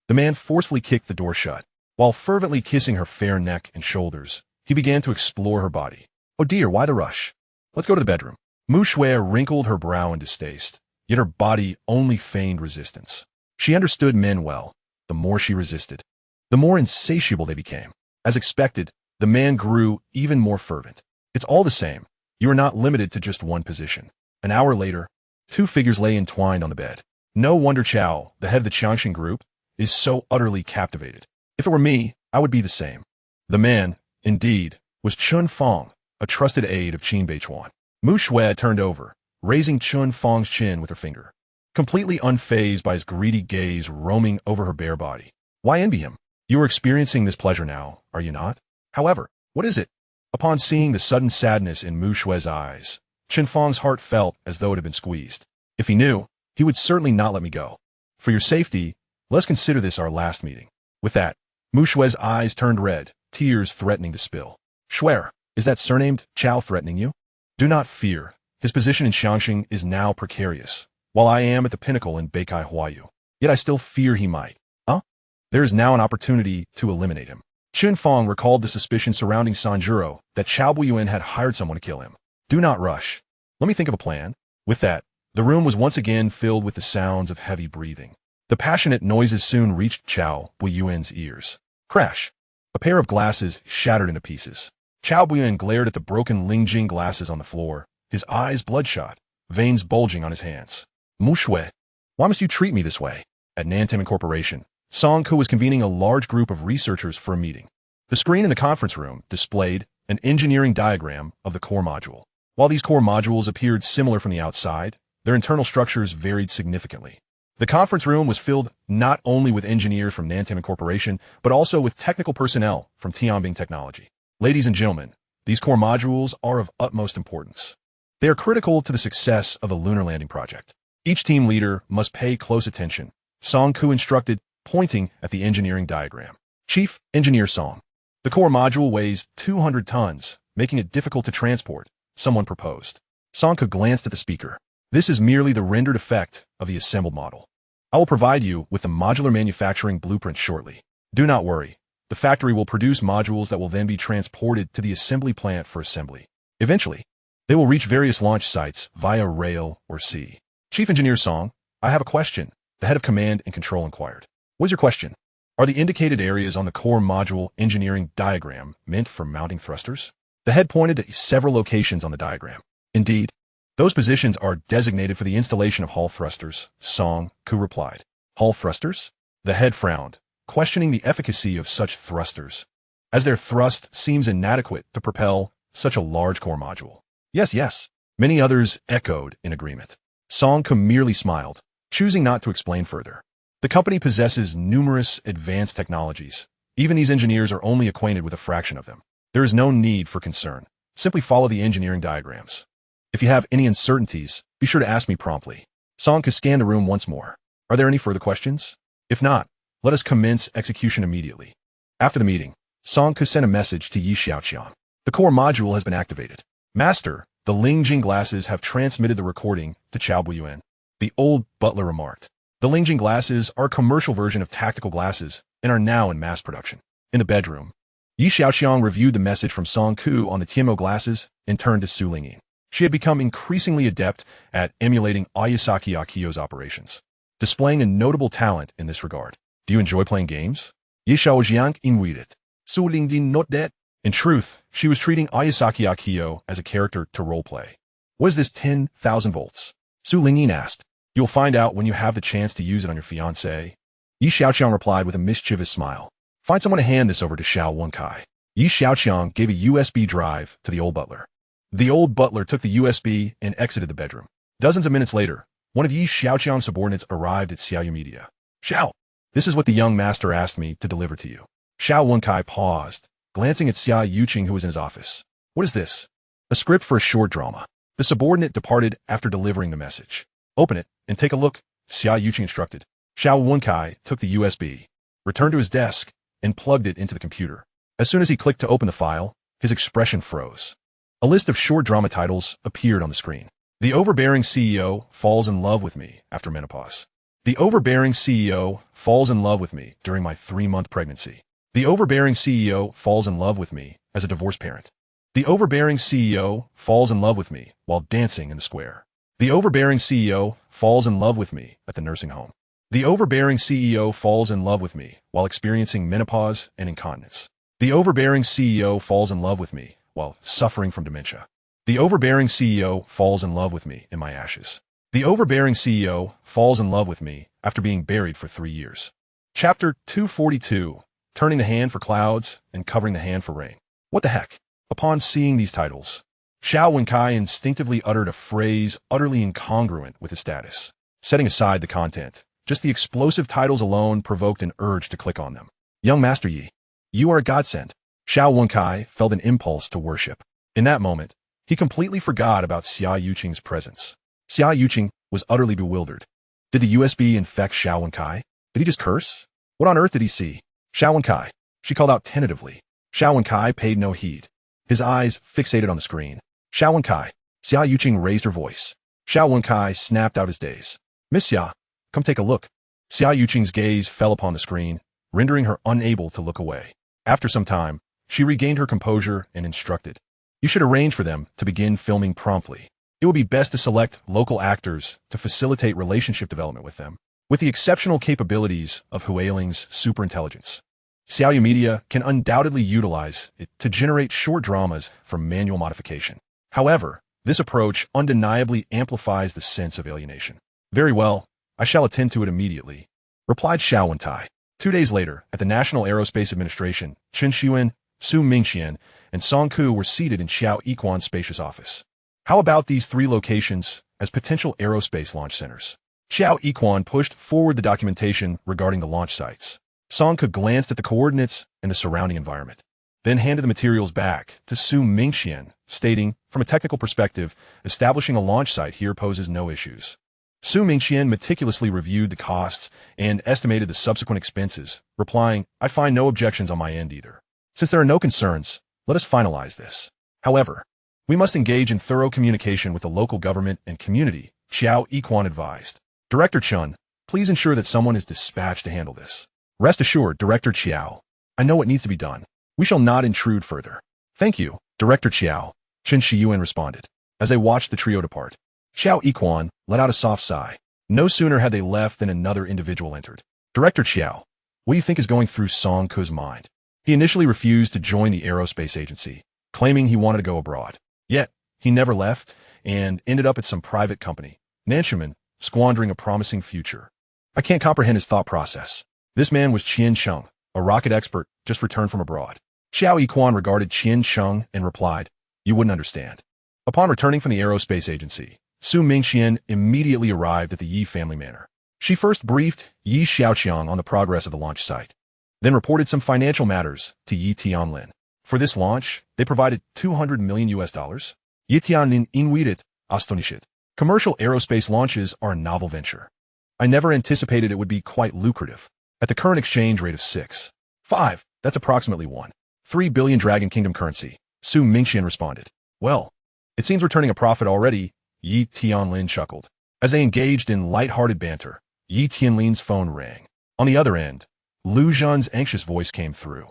the man forcefully kicked the door shut. While fervently kissing her fair neck and shoulders, he began to explore her body. Oh dear, why the rush? Let's go to the bedroom. Mu Shui wrinkled her brow in distaste, yet her body only feigned resistance. She understood men well. The more she resisted, the more insatiable they became. As expected, the man grew even more fervent. It's all the same. You are not limited to just one position. An hour later, two figures lay entwined on the bed. No wonder Chao, the head of the Xiaoqiang Group, is so utterly captivated. If it were me, I would be the same. The man, indeed, was Chun Fong, a trusted aide of Qin Beichuan. Mu Shui turned over, raising Chun Fong's chin with her finger, completely unfazed by his greedy gaze roaming over her bare body. Why envy him? You are experiencing this pleasure now, are you not? However, what is it? Upon seeing the sudden sadness in Mu Shui's eyes, Chun Fong's heart felt as though it had been squeezed. If he knew, he would certainly not let me go. For your safety, let's consider this our last meeting. With that, Mu Shui's eyes turned red, tears threatening to spill. Shuer, is that surnamed Chao threatening you? Do not fear. His position in Xiaoqiang is now precarious, while I am at the pinnacle in Beikai Huayu. Yet I still fear he might. Huh? There is now an opportunity to eliminate him. Chun Fong recalled the suspicion surrounding Sanjuro that Chao Buiyuan had hired someone to kill him. Do not rush. Let me think of a plan. With that, the room was once again filled with the sounds of heavy breathing. The passionate noises soon reached Chao Buiyuan's ears. Crash! A pair of glasses shattered into pieces. Chao Buiyuan glared at the broken Lingjing glasses on the floor, his eyes bloodshot, veins bulging on his hands. Mu Shui, why must you treat me this way? At Nantam Incorporation, Song Ku was convening a large group of researchers for a meeting. The screen in the conference room displayed an engineering diagram of the core module. While these core modules appeared similar from the outside, their internal structures varied significantly. The conference room was filled not only with engineers from Nantam Incorporation, but also with technical personnel from Tianbing Technology. Ladies and gentlemen, these core modules are of utmost importance. They are critical to the success of the lunar landing project. Each team leader must pay close attention, Song Ku instructed, pointing at the engineering diagram. Chief Engineer Song. The core module weighs 200 tons, making it difficult to transport, someone proposed. Song Ku glanced at the speaker. This is merely the rendered effect of the assembled model. I will provide you with the modular manufacturing blueprint shortly. Do not worry. The factory will produce modules that will then be transported to the assembly plant for assembly. Eventually, they will reach various launch sites via rail or sea. Chief Engineer Song, I have a question, the head of command and control inquired. What is your question? Are the indicated areas on the core module engineering diagram meant for mounting thrusters? The head pointed to several locations on the diagram. Indeed, those positions are designated for the installation of Hall thrusters, Song Ku replied. Hall thrusters? The head frowned, questioning the efficacy of such thrusters, as their thrust seems inadequate to propel such a large core module. Yes. Many others echoed in agreement. Song Ku merely smiled, choosing not to explain further. The company possesses numerous advanced technologies. Even these engineers are only acquainted with a fraction of them. There is no need for concern. Simply follow the engineering diagrams. If you have any uncertainties, be sure to ask me promptly. Song Ku scanned the room once more. Are there any further questions? If not, let us commence execution immediately. After the meeting, Song Ku sent a message to Xiaoqiang. The core module has been activated. Master, the Lingjing glasses have transmitted the recording to Chao Buiyuan. The old butler remarked. The Lingjing glasses are a commercial version of tactical glasses and are now in mass production. In the bedroom, Xiaoqiang reviewed the message from Song Ku on the TMO glasses and turned to Su Lingyin. She had become increasingly adept at emulating Xiaoqiang's operations, displaying a notable talent in this regard. Do you enjoy playing games? Xiaoqiang inquired. Su Lingyin noted that. In truth, she was treating Xiaoqiang as a character to roleplay. What is this 10,000 volts? Su Lingyin asked. You'll find out when you have the chance to use it on your fiancée. Xiaoqiang replied with a mischievous smile. Find someone to hand this over to Xiao Wenkai. Xiaoqiang gave a USB drive to the old butler. The old butler took the USB and exited the bedroom. Dozens of minutes later, one of Xiaoqiang's subordinates arrived at Xiaoyu Media. Xiao, this is what the young master asked me to deliver to you. Xiao Wenkai paused, glancing at Xiaoqiang who was in his office. What is this? A script for a short drama. The subordinate departed after delivering the message. Open it and take a look, Xiaoqiang instructed. Xiao Wenkai took the USB, returned to his desk, and plugged it into the computer. As soon as he clicked to open the file, his expression froze. A list of short drama titles appeared on the screen. The overbearing CEO falls in love with me after menopause. The overbearing CEO falls in love with me during my 3-month pregnancy. The overbearing CEO falls in love with me as a divorced parent. The overbearing CEO falls in love with me while dancing in the square. The overbearing CEO falls in love with me at the nursing home. The overbearing CEO falls in love with me while experiencing menopause and incontinence. The overbearing CEO falls in love with me while suffering from dementia. The overbearing CEO falls in love with me in my ashes. The overbearing CEO falls in love with me after being buried for 3 years. Chapter 242, Turning the Hand for Clouds and Covering the Hand for Rain. What the heck? Upon seeing these titles, Xiaoqiang instinctively uttered a phrase utterly incongruent with his status. Setting aside the content, just the explosive titles alone provoked an urge to click on them. Young Master Yi, you are a godsend. Xiaoqiang felt an impulse to worship. In that moment, he completely forgot about Xiaoqiang's presence. Xiaoqiang was utterly bewildered. Did the USB infect Xiaoqiang? Did he just curse? What on earth did he see? Xiaoqiang, she called out tentatively. Xiaoqiang paid no heed. His eyes fixated on the screen. Xiaoqiang, Xiaoqiang raised her voice. Xiaoqiang snapped out his days. Miss Xia, come take a look. Xiaoqiang's gaze fell upon the screen, rendering her unable to look away. After some time, she regained her composure and instructed. You should arrange for them to begin filming promptly. It would be best to select local actors to facilitate relationship development with them. With the exceptional capabilities of Huailing's superintelligence, Xiaoyu Media can undoubtedly utilize it to generate short dramas from manual modification. However, this approach undeniably amplifies the sense of alienation. Very well, I shall attend to it immediately, replied Xiaoqiang. 2 days later, at the National Aerospace Administration, Chen Xiyuan, Su Mingqian, and Song Ku were seated in Xiaoqiang's spacious office. How about these 3 locations as potential aerospace launch centers? Xiaoqiang pushed forward the documentation regarding the launch sites. Song Ku glanced at the coordinates and the surrounding environment, then handed the materials back to Su Mingqian, stating, from a technical perspective, establishing a launch site here poses no issues. Su Mingqian meticulously reviewed the costs and estimated the subsequent expenses, replying, I find no objections on my end either. Since there are no concerns, let us finalize this. However, we must engage in thorough communication with the local government and community, Xiaoqiang advised. Director Chun, please ensure that someone is dispatched to handle this. Rest assured, Director Qiao. I know what needs to be done. We shall not intrude further. Thank you, Director Qiao, Chen Xiyuan responded. As they watched the trio depart, Xiaoqiang let out a soft sigh. No sooner had they left than another individual entered. Director Qiao, what do you think is going through Song Ku's mind? He initially refused to join the aerospace agency, claiming he wanted to go abroad. Yet, he never left and ended up at some private company, Nanshiman, squandering a promising future. I can't comprehend his thought process. This man was Qian Sheng, a rocket expert just returned from abroad. Xiaoqiang regarded Qian Sheng and replied, you wouldn't understand. Upon returning from the aerospace agency, Su Mingqian immediately arrived at the Yi family manor. She first briefed Yi Xiaoqiang on the progress of the launch site, then reported some financial matters to Yi Tianlin. For this launch, they provided $200 million. Yi Tianlin invited astonished. Commercial aerospace launches are a novel venture. I never anticipated it would be quite lucrative. At the current exchange rate of 6.5, that's approximately 1.3 billion Dragon Kingdom currency, Su Mingqian responded. Well, it seems we're turning a profit already, Yi Tianlin chuckled. As they engaged in light-hearted banter, Yi Tianlin's phone rang. On the other end, Lu Zhan's anxious voice came through.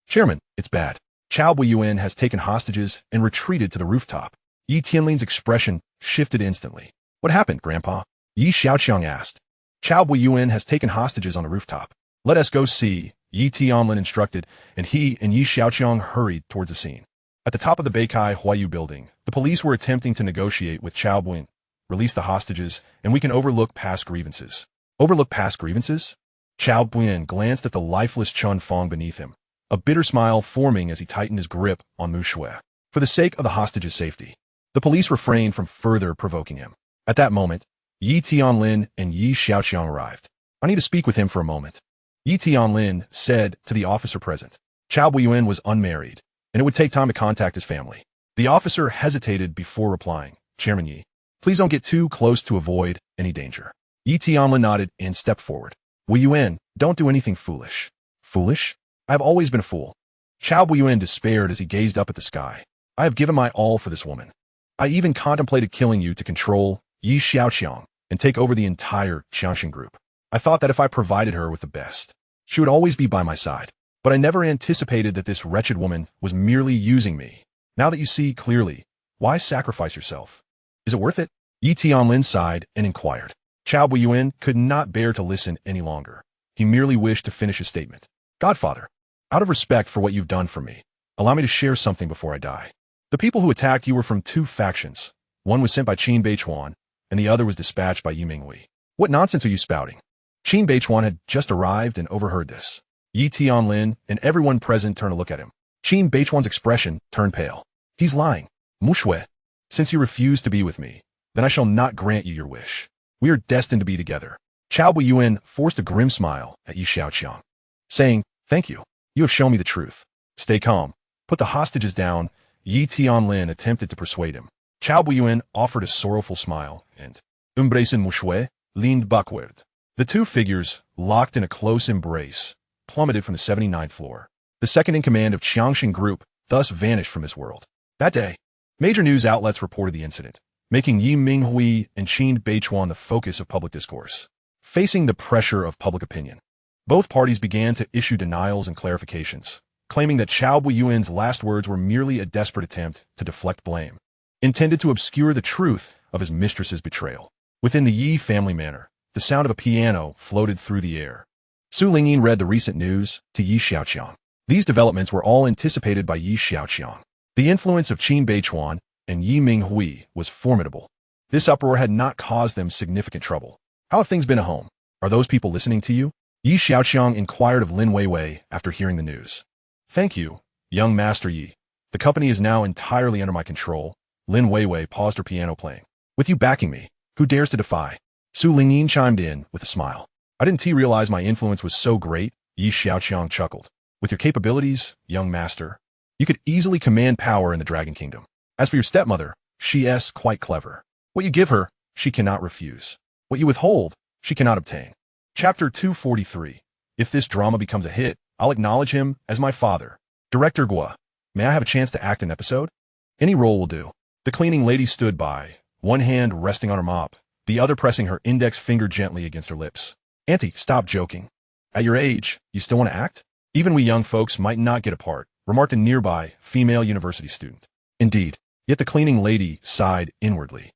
Chairman, it's bad. Chao Buiyuan has taken hostages and retreated to the rooftop. Yi Tianlin's expression shifted instantly. What happened, Grandpa? Yi Xiaoqiang asked. Chao Buiyuan has taken hostages on the rooftop. Let us go see, Yi Tianlin instructed, and he and Yi Xiaoqiang hurried towards the scene. At the top of the Beikai Huayu building, the police were attempting to negotiate with Chao Buiyuan. Release the hostages, and we can overlook past grievances. Overlook past grievances? Chao Buiyuan glanced at the lifeless Chun Fong beneath him, a bitter smile forming as he tightened his grip on Mu Shui. For the sake of the hostages' safety, the police refrained from further provoking him. At that moment, Yi Tianlin and Yi Xiaoqiang arrived. I need to speak with him for a moment, Yi Tianlin said to the officer present. Chao Buiyuan was unmarried, and it would take time to contact his family. The officer hesitated before replying, Chairman Yi, please don't get too close to avoid any danger. Yi Tianlin nodded and stepped forward. Buiyuan, don't do anything foolish. Foolish? I have always been a fool. Chao Buiyuan despaired as he gazed up at the sky. I have given my all for this woman. I even contemplated killing you to control Xiaoqiang and take over the entire Xia Group. I thought that if I provided her with the best, she would always be by my side. But I never anticipated that this wretched woman was merely using me. Now that you see clearly, why sacrifice yourself? Is it worth it? Yi Tianlin sighed and inquired. Chao Buiyuan could not bear to listen any longer. He merely wished to finish his statement. Godfather, out of respect for what you've done for me, allow me to share something before I die. The people who attacked you were from two factions. One was sent by Qin Beichuan, and the other was dispatched by Yi Minghui. What nonsense are you spouting? Qin Beichuan had just arrived and overheard this. Yi Tianlin and everyone present turned to look at him. Qin Beichuan's expression turned pale. He's lying. Mu Shui, since you refuse to be with me, then I shall not grant you your wish. We are destined to be together. Chao Buiyuan forced a grim smile at Yi Xiaoqiang, saying, thank you. You have shown me the truth. Stay calm. Put the hostages down. Yi Tianlin attempted to persuade him. Chao Buiyuan offered a sorrowful smile and, embracing Mu Shui, leaned backward. The two figures, locked in a close embrace, plummeted from the 79th floor. The second-in-command of Xiaoqiang Group thus vanished from this world. That day, major news outlets reported the incident, making Yi Minghui and Qin Beichuan the focus of public discourse. Facing the pressure of public opinion, both parties began to issue denials and clarifications, claiming that Chao Buiyuan's last words were merely a desperate attempt to deflect blame, intended to obscure the truth of his mistress's betrayal. Within the Yi family manor, the sound of a piano floated through the air. Su Lingyin read the recent news to Yi Xiaoqiang. These developments were all anticipated by Yi Xiaoqiang. The influence of Qin Beichuan and Yi Minghui was formidable. This uproar had not caused them significant trouble. How have things been at home? Are those people listening to you? Yi Xiaoqiang inquired of Lin Weiwei after hearing the news. Thank you, young Master Yi. The company is now entirely under my control. Lin Weiwei paused her piano playing. With you backing me, who dares to defy? Su Lingyin chimed in with a smile. I didn't realize my influence was so great, Yi Xiaoqiang chuckled. With your capabilities, young master, you could easily command power in the Dragon Kingdom. As for your stepmother, she is quite clever. What you give her, she cannot refuse. What you withhold, she cannot obtain. Chapter 243. If this drama becomes a hit, I'll acknowledge him as my father. Director Guo, may I have a chance to act an episode? Any role will do. The cleaning lady stood by, one hand resting on her mop, the other pressing her index finger gently against her lips. Auntie, stop joking. At your age, you still want to act? Even we young folks might not get a part, remarked a nearby female university student. Indeed, yet the cleaning lady sighed inwardly.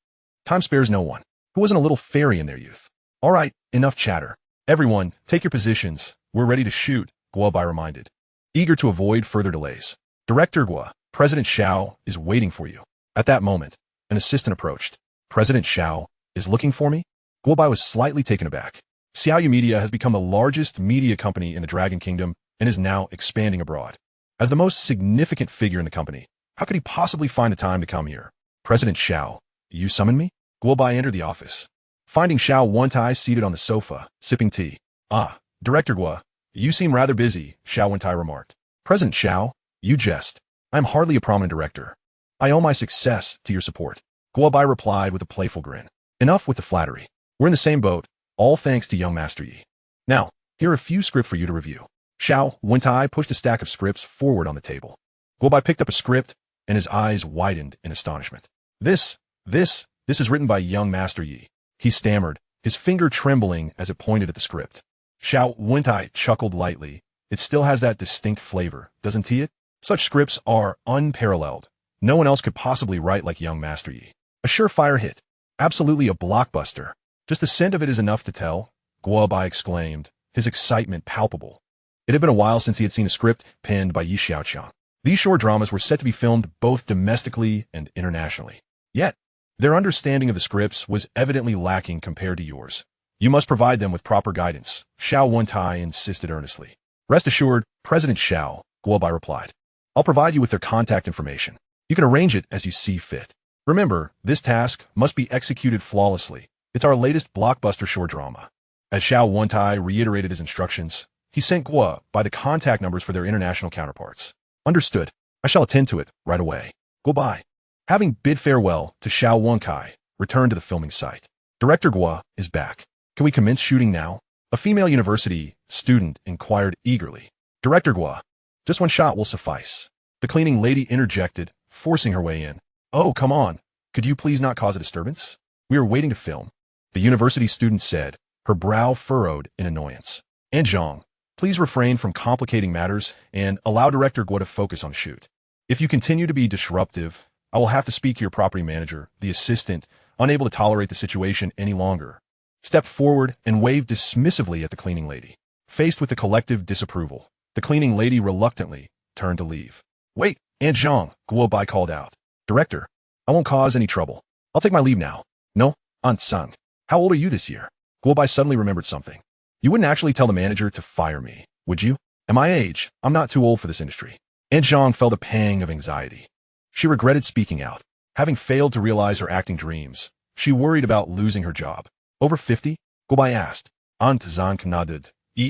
Time spares no one. Who wasn't a little fairy in their youth? All right, enough chatter. Everyone, take your positions. We're ready to shoot, Guo Bai reminded, eager to avoid further delays. Director Guo, President Xiao is waiting for you. At that moment, an assistant approached. President Xiao is looking for me? Guo Bai was slightly taken aback. Xiaoyu Media has become the largest media company in the Dragon Kingdom and is now expanding abroad. As the most significant figure in the company, how could he possibly find the time to come here? President Xiao, you summoned me? Guo Bai entered the office, finding Xiao Wentai seated on the sofa, sipping tea. Ah, Director Guo, you seem rather busy, Xiao Wentai remarked. President Xiao, you jest. I am hardly a prominent director. I owe my success to your support. Guo Bai replied with a playful grin. Enough with the flattery. We're in the same boat, all thanks to young Master Yi. Now, here are a few scripts for you to review. Xiao Wentai pushed a stack of scripts forward on the table. Guo Bai picked up a script, and his eyes widened in astonishment. This is written by young Master Yi. He stammered, his finger trembling as it pointed at the script. Xiao Wentai chuckled lightly. It still has that distinct flavor, doesn't it? Such scripts are unparalleled. No one else could possibly write like young Master Yi. A surefire hit. Absolutely a blockbuster. Just the scent of it is enough to tell, Guo Bai exclaimed, his excitement palpable. It had been a while since he had seen a script penned by Yi Xiaoqiang. These short dramas were set to be filmed both domestically and internationally. Yet, their understanding of the scripts was evidently lacking compared to yours. You must provide them with proper guidance, Xiao Wentai insisted earnestly. Rest assured, President Xiao, Guo Bai replied. I'll provide you with their contact information. You can arrange it as you see fit. Remember, this task must be executed flawlessly. It's our latest blockbuster short drama. As Xiao Wentai reiterated his instructions, he sent Guo Bai the contact numbers for their international counterparts. Understood. I shall attend to it right away. Guo Bai, having bid farewell to Xiao Wentai, returned to the filming site. Director Guo is back. Can we commence shooting now? A female university student inquired eagerly. Director Guo, just one shot will suffice. The cleaning lady interjected, forcing her way in. "Oh, come on. Could you please not cause a disturbance? We are waiting to film," the university student said, her brow furrowed in annoyance. "Aunt Zhang, please refrain from complicating matters and allow Director Guo to focus on the shoot. If you continue to be disruptive, I will have to speak to your property manager." The assistant, unable to tolerate the situation any longer, stepped forward and waved dismissively at the cleaning lady. Faced with the collective disapproval, the cleaning lady reluctantly turned to leave. "Wait, Aunt Zhang," Guo Bai called out. "Director, I won't cause any trouble. I'll take my leave now." "No, Aunt Sang. How old are you this year?" Guo Bai suddenly remembered something. "You wouldn't actually tell the manager to fire me, would you? At my age, I'm not too old for this industry." Aunt Zhang felt a pang of anxiety. She regretted speaking out. Having failed to realize her acting dreams, she worried about losing her job. "Over 50? Guo Bai asked. Aunt Zhang nodded. "Do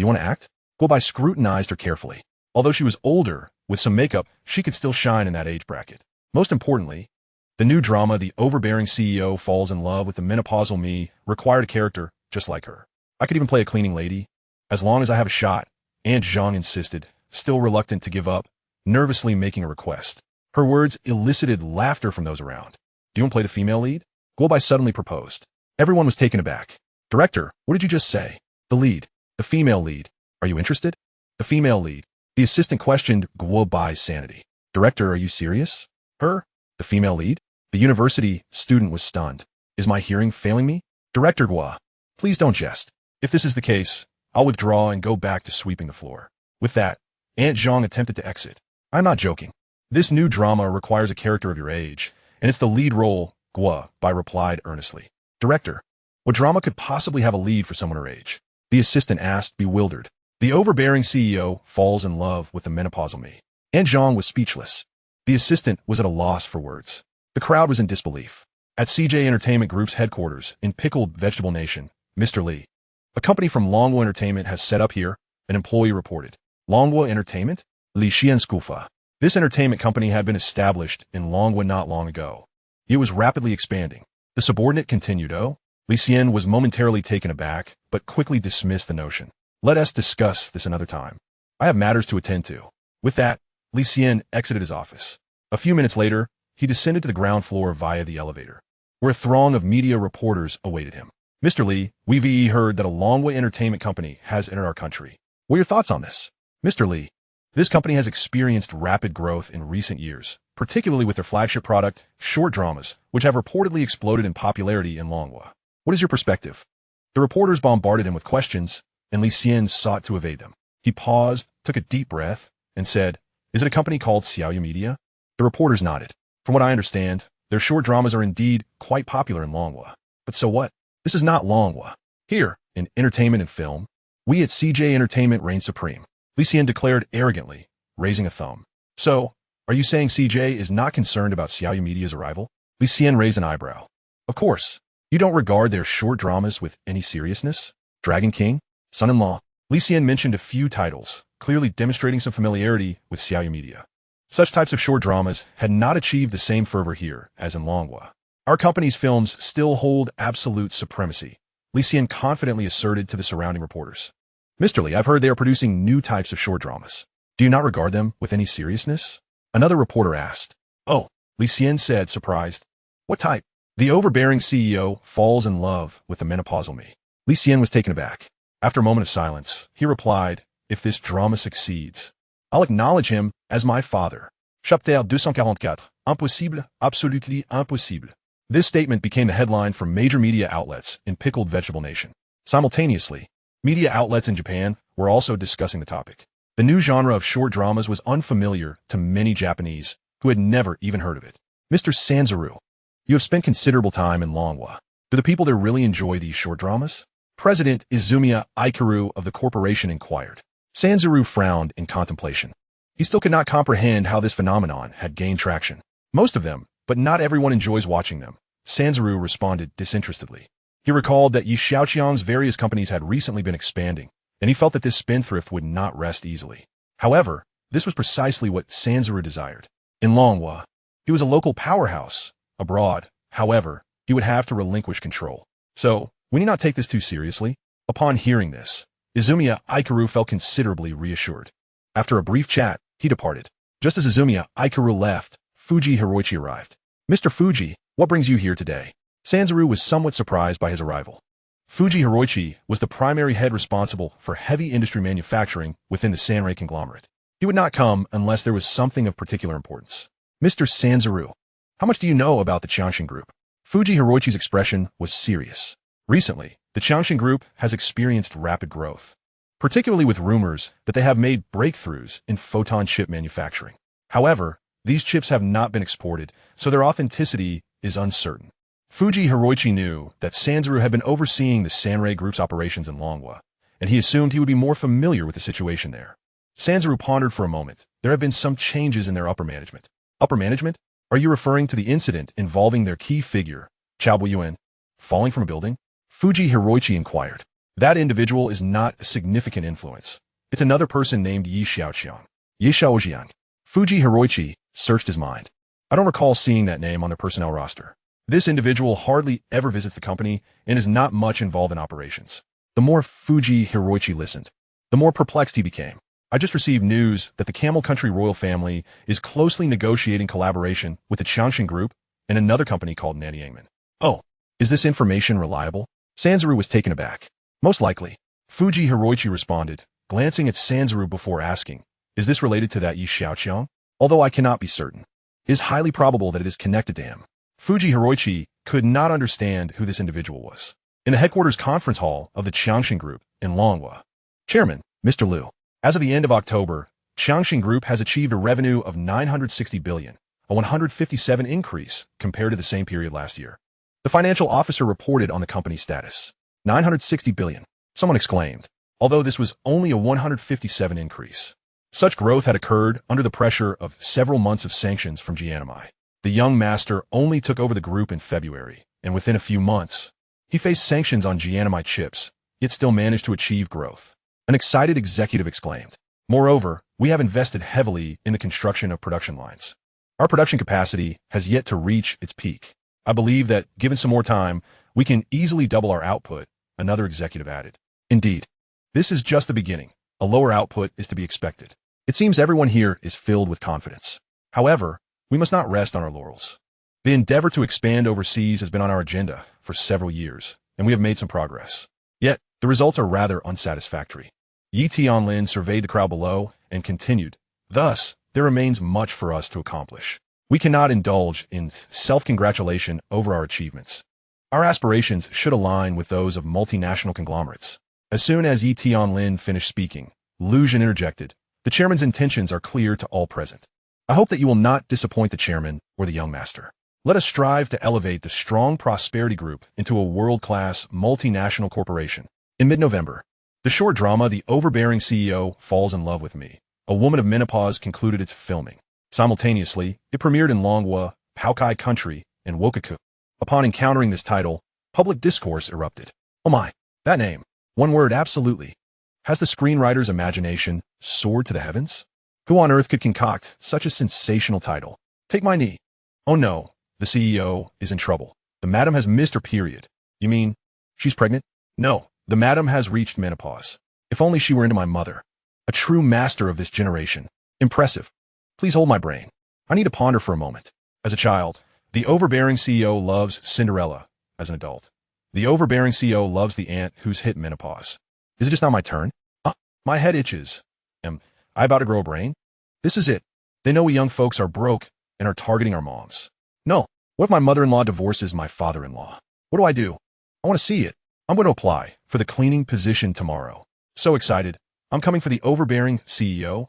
you want to act?" Guo Bai scrutinized her carefully. Although she was older, with some makeup, she could still shine in that age bracket. Most importantly, the new drama, The Overbearing CEO Falls in Love with the Menopausal Me, required a character just like her. "I could even play a cleaning lady, as long as I have a shot," Aunt Zhang insisted, still reluctant to give up, nervously making a request. Her words elicited laughter from those around. "Do you want to play the female lead?" Guo Bai suddenly proposed. Everyone was taken aback. "Director, what did you just say?" "The lead. The female lead. Are you interested?" "The female lead." The assistant questioned Guo Bai's sanity. "Director, are you serious? Her? The female lead?" The university student was stunned. "Is my hearing failing me?" "Director Guo, please don't jest. If this is the case, I'll withdraw and go back to sweeping the floor." With that, Aunt Zhang attempted to exit. "I'm not joking. This new drama requires a character of your age, and it's the lead role," Guo Bai replied earnestly. "Director, what drama could possibly have a lead for someone her age?" the assistant asked, bewildered. "The Overbearing CEO Falls in Love with the Menopausal Me." Aunt Zhang was speechless. The assistant was at a loss for words. The crowd was in disbelief. At CJ Entertainment Group's headquarters in Pickled Vegetable Nation, Mr. Li, a company from Longwo Entertainment, has set up here, an employee reported. Longwo Entertainment? Li Xianskufa. This entertainment company had been established in Longwo not long ago. It was rapidly expanding. The subordinate continued. "Oh?" Li Xian was momentarily taken aback, but quickly dismissed the notion. "Let us discuss this another time. I have matters to attend to." With that, Li Xian exited his office. A few minutes later, he descended to the ground floor via the elevator, where a throng of media reporters awaited him. "Mr. Li, we've heard that a Longway entertainment company has entered our country. What are your thoughts on this?" "Mr. Li, this company has experienced rapid growth in recent years, particularly with their flagship product, short dramas, which have reportedly exploded in popularity in Longwa. What is your perspective?" The reporters bombarded him with questions, and Li Xian sought to evade them. He paused, took a deep breath, and said, "Is it a company called Xiaoyu Media?" The reporters nodded. "From what I understand, their short dramas are indeed quite popular in Longwa. But so what? This is not Longwa. Here, in entertainment and film, we at CJ Entertainment reign supreme," Li Xian declared arrogantly, raising a thumb. "So, are you saying CJ is not concerned about Xiaoyu Media's arrival?" Li Xian raised an eyebrow. "Of course. You don't regard their short dramas with any seriousness? Dragon King? Son-in-Law?" Li Xian mentioned a few titles, clearly demonstrating some familiarity with Xiaoyu Media. Such types of short dramas had not achieved the same fervor here as in Longwa. "Our company's films still hold absolute supremacy," Li Xian confidently asserted to the surrounding reporters. "Mr. Li, I've heard they are producing new types of short dramas. Do you not regard them with any seriousness?" Another reporter asked. "Oh," Li Xian said, surprised. "What type?" "The Overbearing CEO Falls in Love with the Menopausal Me." Li Xian was taken aback. After a moment of silence, he replied, "If this drama succeeds, I'll acknowledge him as my father." Chapter 244. Impossible, absolutely impossible. This statement became the headline for major media outlets in Pickled Vegetable Nation. Simultaneously, media outlets in Japan were also discussing the topic. The new genre of short dramas was unfamiliar to many Japanese who had never even heard of it. "Mr. Sanzaru, you have spent considerable time in Longwa. Do the people there really enjoy these short dramas?" President Izumiya Ikaru of the corporation inquired. Sanzaru frowned in contemplation. He still could not comprehend how this phenomenon had gained traction. "Most of them, but not everyone enjoys watching them," Sanzaru responded disinterestedly. He recalled that Xiaoqiang's various companies had recently been expanding, and he felt that this spendthrift would not rest easily. However, this was precisely what Sanzaru desired. In Longwa, he was a local powerhouse. Abroad, however, he would have to relinquish control. So, we need not take this too seriously. Upon hearing this, Izumiya Ikaru felt considerably reassured. After a brief chat, he departed. Just as Izumi Aikaru left, Fuji Hiroichi arrived. Mr. Fuji, what brings you here today? Sanzaru was somewhat surprised by his arrival. Fuji Hiroichi was the primary head responsible for heavy industry manufacturing within the Sanrei conglomerate. He would not come unless there was something of particular importance. Mr. Sanzaru, how much do you know about the Xiaoqiang Group? Fuji Hiroichi's expression was serious. Recently, the Xiaoqiang Group has experienced rapid growth, particularly with rumors that they have made breakthroughs in photon chip manufacturing. However, these chips have not been exported, so their authenticity is uncertain. Fuji Hiroichi knew that Sanzaru had been overseeing the Sanrei Group's operations in Longhua, and he assumed he would be more familiar with the situation there. Sanzaru pondered for a moment. There have been some changes in their upper management. Upper management? Are you referring to the incident involving their key figure, Chao Buiyuan, falling from a building? Fuji Hiroichi inquired. That individual is not a significant influence. It's another person named Xiaoqiang. Xiaoqiang. Fuji Hiroichi searched his mind. I don't recall seeing that name on their personnel roster. This individual hardly ever visits the company and is not much involved in operations. The more Fuji Hiroichi listened, the more perplexed he became. I just received news that the Camel Country royal family is closely negotiating collaboration with the Xiaoqiang Group and another company called Nanyangman. Oh, is this information reliable? Sanzaru was taken aback. Most likely. Fuji Hiroichi responded, glancing at Sanzaru before asking, is this related to that Xiaoqiang? Although I cannot be certain. It is highly probable that it is connected to him. Fuji Hiroichi could not understand who this individual was. In the headquarters conference hall of the Xiaoqiang Group in Longhua, Chairman, Mr. Liu. As of the end of October, Xiaoqiang Group has achieved a revenue of 960 billion, a 157 increase compared to the same period last year. The financial officer reported on the company's status. 960 billion, someone exclaimed, although this was only a 157 increase. Such growth had occurred under the pressure of several months of sanctions from Jianmei. The young master only took over the group in February, and within a few months, he faced sanctions on Jianmei chips, yet still managed to achieve growth. An excited executive exclaimed. Moreover, we have invested heavily in the construction of production lines. Our production capacity has yet to reach its peak. I believe that, given some more time, we can easily double our output, another executive added. Indeed, this is just the beginning. A lower output is to be expected. It seems everyone here is filled with confidence. However, we must not rest on our laurels. The endeavor to expand overseas has been on our agenda for several years, and we have made some progress. Yet, the results are rather unsatisfactory. Yi Tianlin surveyed the crowd below and continued, thus, there remains much for us to accomplish. We cannot indulge in self-congratulation over our achievements. Our aspirations should align with those of multinational conglomerates. As soon as Yi Tianlin finished speaking, Lu Jin interjected, the chairman's intentions are clear to all present. I hope that you will not disappoint the chairman or the young master. Let us strive to elevate the Strong Prosperity Group into a world-class multinational corporation. In mid-November, the short drama The Overbearing CEO Falls in Love with Me, a woman of menopause concluded its filming. Simultaneously, it premiered in Longhua, Paokai Country, and Wokaku. Upon encountering this title, public discourse erupted. Oh my, that name. One word, absolutely. Has the screenwriter's imagination soared to the heavens? Who on earth could concoct such a sensational title? Take my knee. Oh no, the CEO is in trouble. The madam has missed her period. You mean, she's pregnant? No, the madam has reached menopause. If only she were into my mother. A true master of this generation. Impressive. Please hold my brain. I need to ponder for a moment. As a child, the overbearing CEO loves Cinderella. As an adult, the overbearing CEO loves the aunt who's hit menopause. Is it just now my turn? My head itches. Am I about to grow a brain? This is it. They know we young folks are broke and are targeting our moms. No. What if my mother-in-law divorces my father-in-law? What do? I want to see it. I'm going to apply for the cleaning position tomorrow. So excited. I'm coming for the overbearing CEO.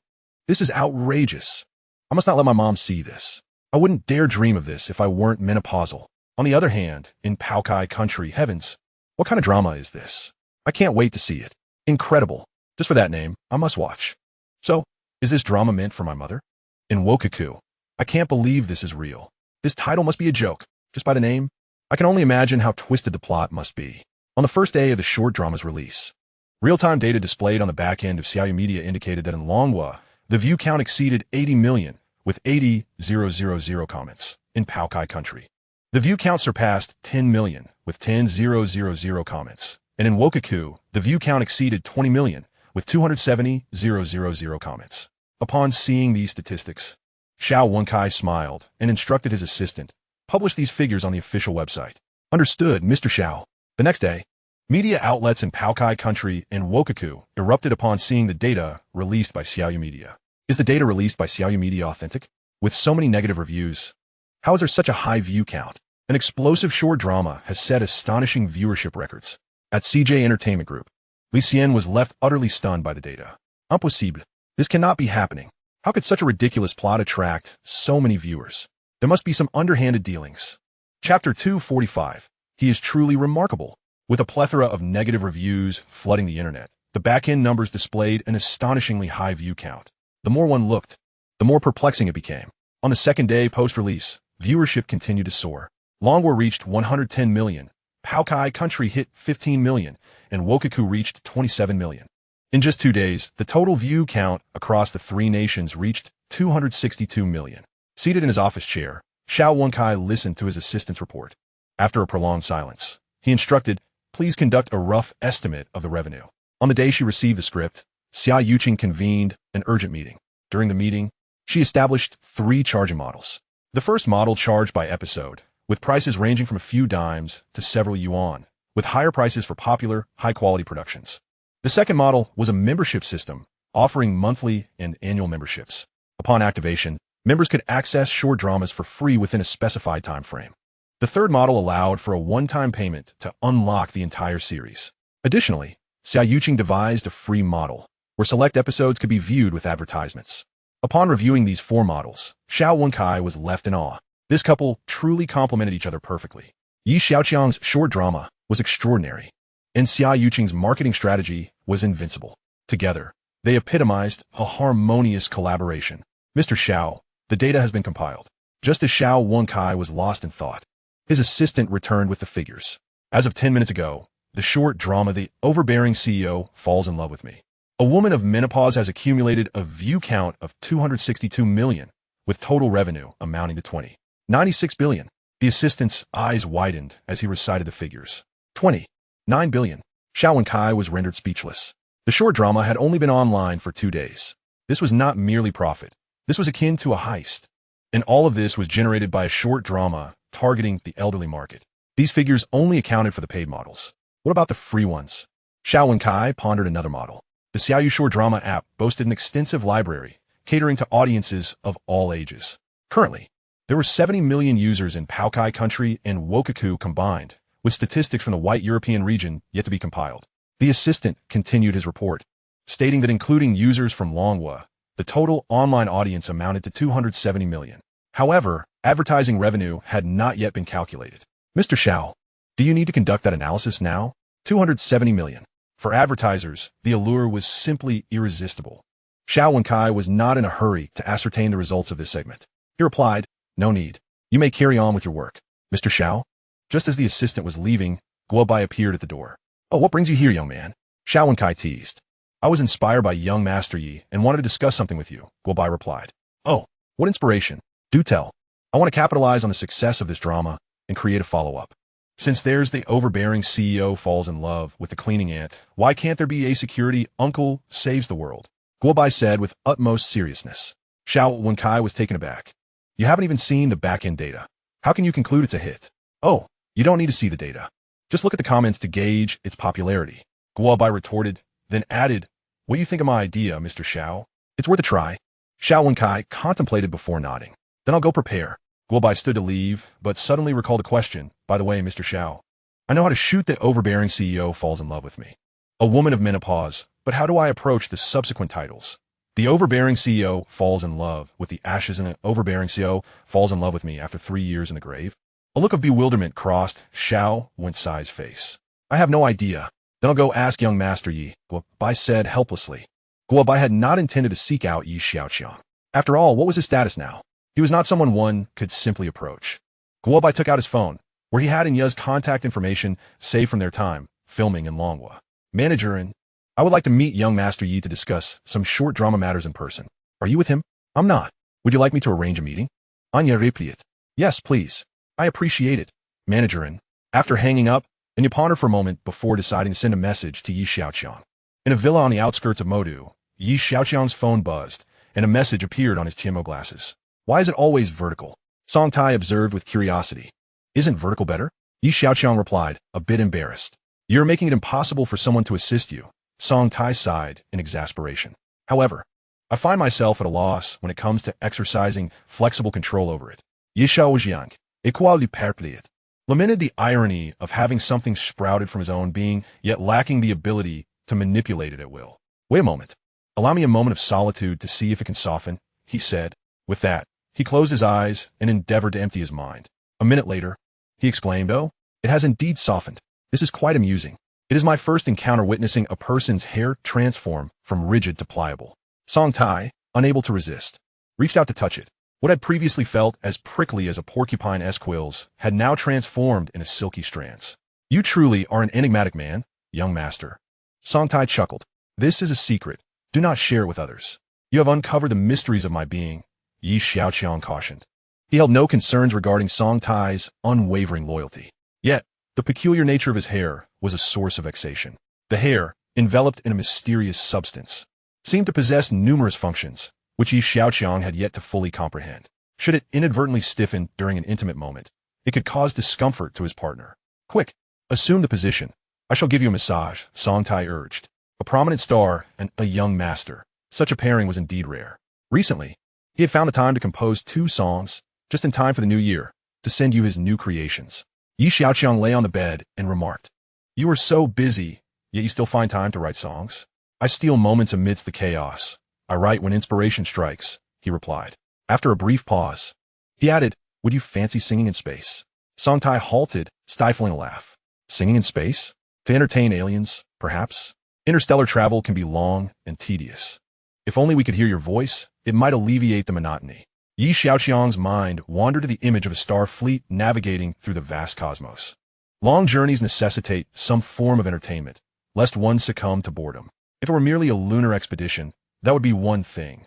This is outrageous. I must not let my mom see this. I wouldn't dare dream of this if I weren't menopausal. On the other hand, in Paokai Country, heavens, what kind of drama is this? I can't wait to see it. Incredible. Just for that name, I must watch. So, is this drama meant for my mother? In Wokaku, I can't believe this is real. This title must be a joke, just by the name. I can only imagine how twisted the plot must be. On the first day of the short drama's release, real-time data displayed on the back end of Xiaoyu Media indicated that in Longhua, the view count exceeded 80 million, with 80,000 comments. In Paokai Country, the view count surpassed 10 million, with 10,000 comments. And in Wokaku, the view count exceeded 20 million, with 270,000 comments. Upon seeing these statistics, Xiaoqiang smiled and instructed his assistant, publish these figures on the official website. Understood, Mr. Xiao. The next day, media outlets in Paokai Country and Wokaku erupted upon seeing the data released by Xiaoyu Media. Is the data released by Xiaoyu Media authentic? With so many negative reviews, how is there such a high view count? An explosive short drama has set astonishing viewership records. At CJ Entertainment Group, Li Xian was left utterly stunned by the data. Impossible. This cannot be happening. How could such a ridiculous plot attract so many viewers? There must be some underhanded dealings. Chapter 245. He is truly remarkable. With a plethora of negative reviews flooding the internet, the back-end numbers displayed an astonishingly high view count. The more one looked, the more perplexing it became. On the second day post-release, viewership continued to soar. Longwa reached 110 million, Paokai Country hit 15 million, and Wokaku reached 27 million. In just 2 days, the total view count across the three nations reached 262 million. Seated in his office chair, Xiaoqiang listened to his assistant's report. After a prolonged silence, he instructed, please conduct a rough estimate of the revenue. On the day she received the script, Xiaoqiang convened an urgent meeting. During the meeting, she established 3 charging models. The first model charged by episode, with prices ranging from a few dimes to several yuan, with higher prices for popular, high-quality productions. The second model was a membership system, offering monthly and annual memberships. Upon activation, members could access short dramas for free within a specified time frame. The third model allowed for a one-time payment to unlock the entire series. Additionally, Xiaoqiang devised a free model, where select episodes could be viewed with advertisements. Upon reviewing these 4 models, Xiaoqiang was left in awe. This couple truly complemented each other perfectly. Xiaoqiang's short drama was extraordinary, and Xiaoqiang's marketing strategy was invincible. Together, they epitomized a harmonious collaboration. Mr. Xiao, the data has been compiled. Just as Xiaoqiang was lost in thought, his assistant returned with the figures. As of 10 minutes ago, the short drama The Overbearing CEO Falls in Love with Me. A woman of menopause has accumulated a view count of 262 million, with total revenue amounting to 96 billion. The assistant's eyes widened as he recited the figures. 29 billion. Xiaoqiang was rendered speechless. The short drama had only been online for 2 days. This was not merely profit. This was akin to a heist. And all of this was generated by a short drama targeting the elderly market. These figures only accounted for the paid models. What about the free ones? Xiaoqiang pondered another model. The Xiaoyu short drama app boasted an extensive library, catering to audiences of all ages. Currently, there were 70 million users in Paokai Country and Wokaku combined, with statistics from the white European region yet to be compiled. The assistant continued his report, stating that including users from Longwa, the total online audience amounted to 270 million. However, advertising revenue had not yet been calculated. Mr. Xiao, do you need to conduct that analysis now? 270 million. For advertisers, the allure was simply irresistible. Xiaoqiang was not in a hurry to ascertain the results of this segment. He replied, no need. You may carry on with your work. Mr. Xiao? Just as the assistant was leaving, Guobai appeared at the door. Oh, what brings you here, young man? Xiaoqiang teased. I was inspired by young Master Yi and wanted to discuss something with you, Guobai replied. Oh, what inspiration? Do tell. I want to capitalize on the success of this drama and create a follow-up. Since there's the overbearing CEO falls in love with the cleaning ant, why can't there be a security uncle saves the world? Guobai said with utmost seriousness. Xiaoqiang was taken aback. You haven't even seen the back-end data. How can you conclude it's a hit? Oh, you don't need to see the data. Just look at the comments to gauge its popularity. Guobai retorted, then added, what do you think of my idea, Mr. Xiao? It's worth a try. Xiaoqiang contemplated before nodding. Then I'll go prepare. Guobai stood to leave, but suddenly recalled a question. By the way, Mr. Xiao, I know how to shoot The Overbearing CEO Falls in Love with Me. A woman of menopause, but how do I approach the subsequent titles? The Overbearing CEO Falls in Love with the Ashes and the Overbearing CEO Falls in Love with Me after 3 years in the grave. A look of bewilderment crossed Xiaoqiang's face. I have no idea. Then I'll go ask young Master Yi, Guobai said helplessly. Guobai had not intended to seek out Yi Xiaoqiang. After all, what was his status now? He was not someone one could simply approach. Guobai took out his phone, where he had Ya's contact information saved from their time filming in Longwa. Manager and I would like to meet young Master Yi to discuss some short drama matters in person. Are you with him? I'm not. Would you like me to arrange a meeting? Anya replied. Yes, please. I appreciate it. Manager and after hanging up, Anya pondered for a moment before deciding to send a message to Yi Xiaoqiang. In a villa on the outskirts of Modu, Yi Xiaoqiang's phone buzzed, and a message appeared on his TMO glasses. Why is it always vertical? Song Tai observed with curiosity. Isn't vertical better? Xiaoqiang replied, a bit embarrassed. You're making it impossible for someone to assist you. Song Tai sighed in exasperation. However, I find myself at a loss when it comes to exercising flexible control over it. Xiaoqiang, equality perpliet, lamented the irony of having something sprouted from his own being, yet lacking the ability to manipulate it at will. Wait a moment. Allow me a moment of solitude to see if it can soften, he said. With that, he closed his eyes and endeavored to empty his mind. A minute later, he exclaimed, oh, it has indeed softened. This is quite amusing. It is my first encounter witnessing a person's hair transform from rigid to pliable. Song Tai, unable to resist, reached out to touch it. What had previously felt as prickly as a porcupine's quills had now transformed into silky strands. You truly are an enigmatic man, young master. Song Tai chuckled. This is a secret. Do not share it with others. You have uncovered the mysteries of my being, Xiaoqiang cautioned. He held no concerns regarding Song Tai's unwavering loyalty. Yet, the peculiar nature of his hair was a source of vexation. The hair, enveloped in a mysterious substance, seemed to possess numerous functions, which Xiaoqiang had yet to fully comprehend. Should it inadvertently stiffen during an intimate moment, it could cause discomfort to his partner. Quick, assume the position. I shall give you a massage, Song Tai urged. A prominent star and a young master. Such a pairing was indeed rare. Recently, he had found the time to compose 2 songs, just in time for the new year, to send you his new creations. Xiaoqiang lay on the bed and remarked, you are so busy, yet you still find time to write songs? I steal moments amidst the chaos. I write when inspiration strikes, he replied. After a brief pause, he added, would you fancy singing in space? Song Tai halted, stifling a laugh. Singing in space? To entertain aliens, perhaps? Interstellar travel can be long and tedious. If only we could hear your voice, it might alleviate the monotony. Xiaoqiang's mind wandered to the image of a star fleet navigating through the vast cosmos. Long journeys necessitate some form of entertainment, lest one succumb to boredom. If it were merely a lunar expedition, that would be one thing.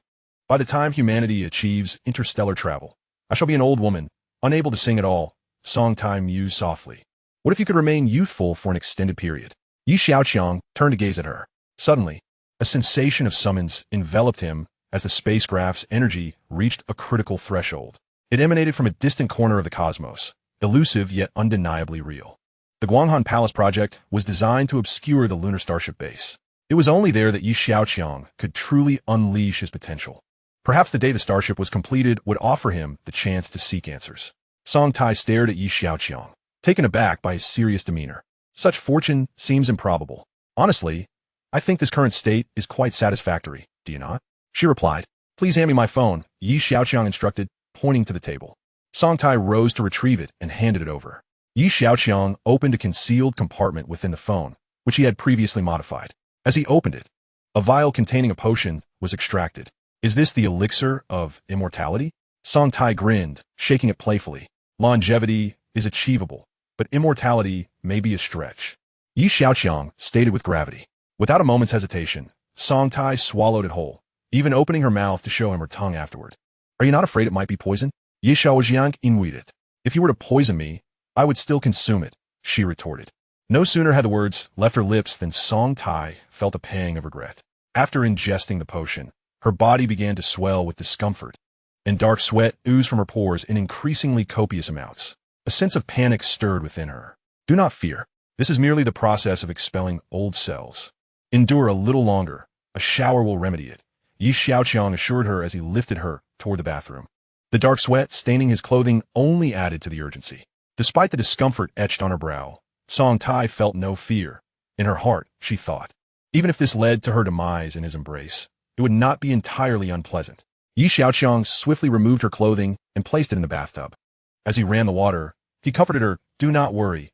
By the time humanity achieves interstellar travel, I shall be an old woman, unable to sing at all, Song Tai mused softly. What if you could remain youthful for an extended period? Xiaoqiang turned to gaze at her. Suddenly, a sensation of summons enveloped him as the spacecraft's energy reached a critical threshold. It emanated from a distant corner of the cosmos, elusive yet undeniably real. The Guanghan Palace project was designed to obscure the lunar Starship base. It was only there that Xiaoqiang could truly unleash his potential. Perhaps the day the Starship was completed would offer him the chance to seek answers. Song Tai stared at Xiaoqiang, taken aback by his serious demeanor. Such fortune seems improbable. Honestly, I think this current state is quite satisfactory, do you not? She replied. Please hand me my phone, Xiaoqiang instructed, pointing to the table. Song Tai rose to retrieve it and handed it over. Xiaoqiang opened a concealed compartment within the phone, which he had previously modified. As he opened it, a vial containing a potion was extracted. Is this the elixir of immortality? Song Tai grinned, shaking it playfully. Longevity is achievable, but immortality may be a stretch. Xiaoqiang stated with gravity. Without a moment's hesitation, Song Tai swallowed it whole, even opening her mouth to show him her tongue afterward. Are you not afraid it might be poison? Xiaoqiang inwided. If you were to poison me, I would still consume it, she retorted. No sooner had the words left her lips than Song Tai felt a pang of regret. After ingesting the potion, her body began to swell with discomfort, and dark sweat oozed from her pores in increasingly copious amounts. A sense of panic stirred within her. Do not fear. This is merely the process of expelling old cells. Endure a little longer. A shower will remedy it, Xiaoqiang assured her as he lifted her toward the bathroom. The dark sweat staining his clothing only added to the urgency. Despite the discomfort etched on her brow, Song Tai felt no fear. In her heart, she thought, even if this led to her demise in his embrace, it would not be entirely unpleasant. Xiaoqiang swiftly removed her clothing and placed it in the bathtub. As he ran the water, he comforted her, do not worry.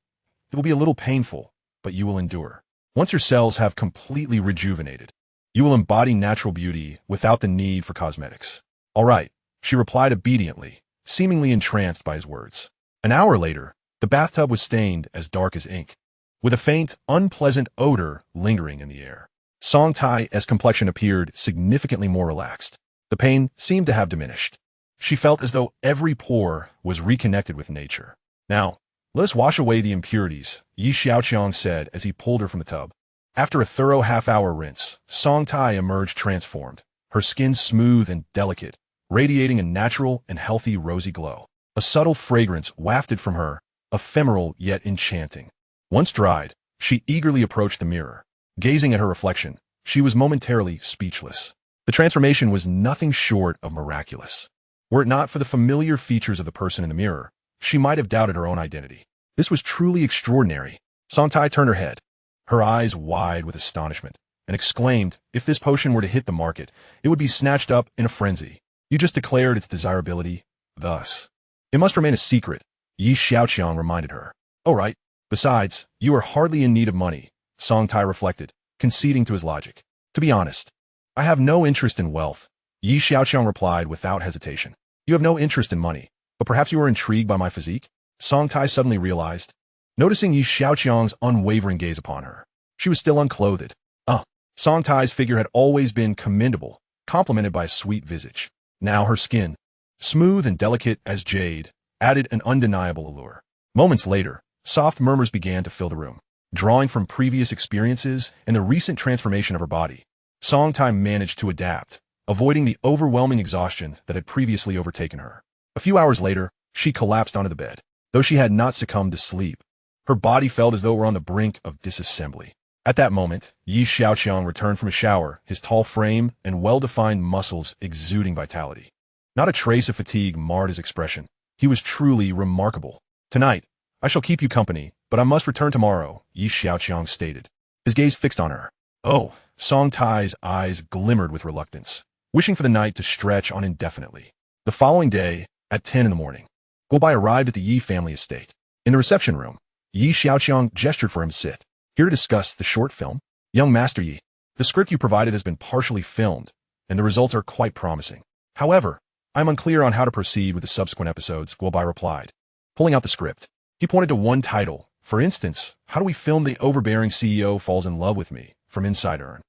It will be a little painful, but you will endure. Once your cells have completely rejuvenated, you will embody natural beauty without the need for cosmetics. All right, she replied obediently, seemingly entranced by his words. An hour later, the bathtub was stained as dark as ink, with a faint, unpleasant odor lingering in the air. Song Tai's complexion appeared significantly more relaxed. The pain seemed to have diminished. She felt as though every pore was reconnected with nature. Now, let us wash away the impurities, Xiaoqiang said as he pulled her from the tub. After a thorough half-hour rinse, Song Tai emerged transformed, her skin smooth and delicate, radiating a natural and healthy rosy glow. A subtle fragrance wafted from her, ephemeral yet enchanting. Once dried, she eagerly approached the mirror. Gazing at her reflection, she was momentarily speechless. The transformation was nothing short of miraculous. Were it not for the familiar features of the person in the mirror, she might have doubted her own identity. This was truly extraordinary. Songtai turned her head, her eyes wide with astonishment, and exclaimed, if this potion were to hit the market, it would be snatched up in a frenzy. You just declared its desirability, thus. It must remain a secret, Xiaoqiang reminded her. Oh right. Besides, you are hardly in need of money, Songtai reflected, conceding to his logic. To be honest, I have no interest in wealth, Xiaoqiang replied without hesitation. You have no interest in money, but perhaps you are intrigued by my physique? Songtai suddenly realized, noticing Xiaoqiang's unwavering gaze upon her. She was still unclothed. Songtai's figure had always been commendable, complemented by a sweet visage. Now her skin, smooth and delicate as jade, added an undeniable allure. Moments later, soft murmurs began to fill the room. Drawing from previous experiences and the recent transformation of her body, Songtai managed to adapt, avoiding the overwhelming exhaustion that had previously overtaken her. A few hours later, she collapsed onto the bed. Though she had not succumbed to sleep, her body felt as though it were on the brink of disassembly. At that moment, Xiaoqiang returned from a shower, his tall frame and well-defined muscles exuding vitality. Not a trace of fatigue marred his expression. He was truly remarkable. Tonight, I shall keep you company, but I must return tomorrow, Xiaoqiang stated, his gaze fixed on her. Oh, Songtai's eyes glimmered with reluctance, wishing for the night to stretch on indefinitely. The following day, at 10 in the morning, Guobai arrived at the Yi family estate. In the reception room, Xiaoqiang gestured for him to sit. Here to discuss the short film, Young Master Yi. The script you provided has been partially filmed, and the results are quite promising. However, I'm unclear on how to proceed with the subsequent episodes, Guobai replied. Pulling out the script, he pointed to one title. For instance, how do we film the overbearing CEO falls in love with me, from inside Earn?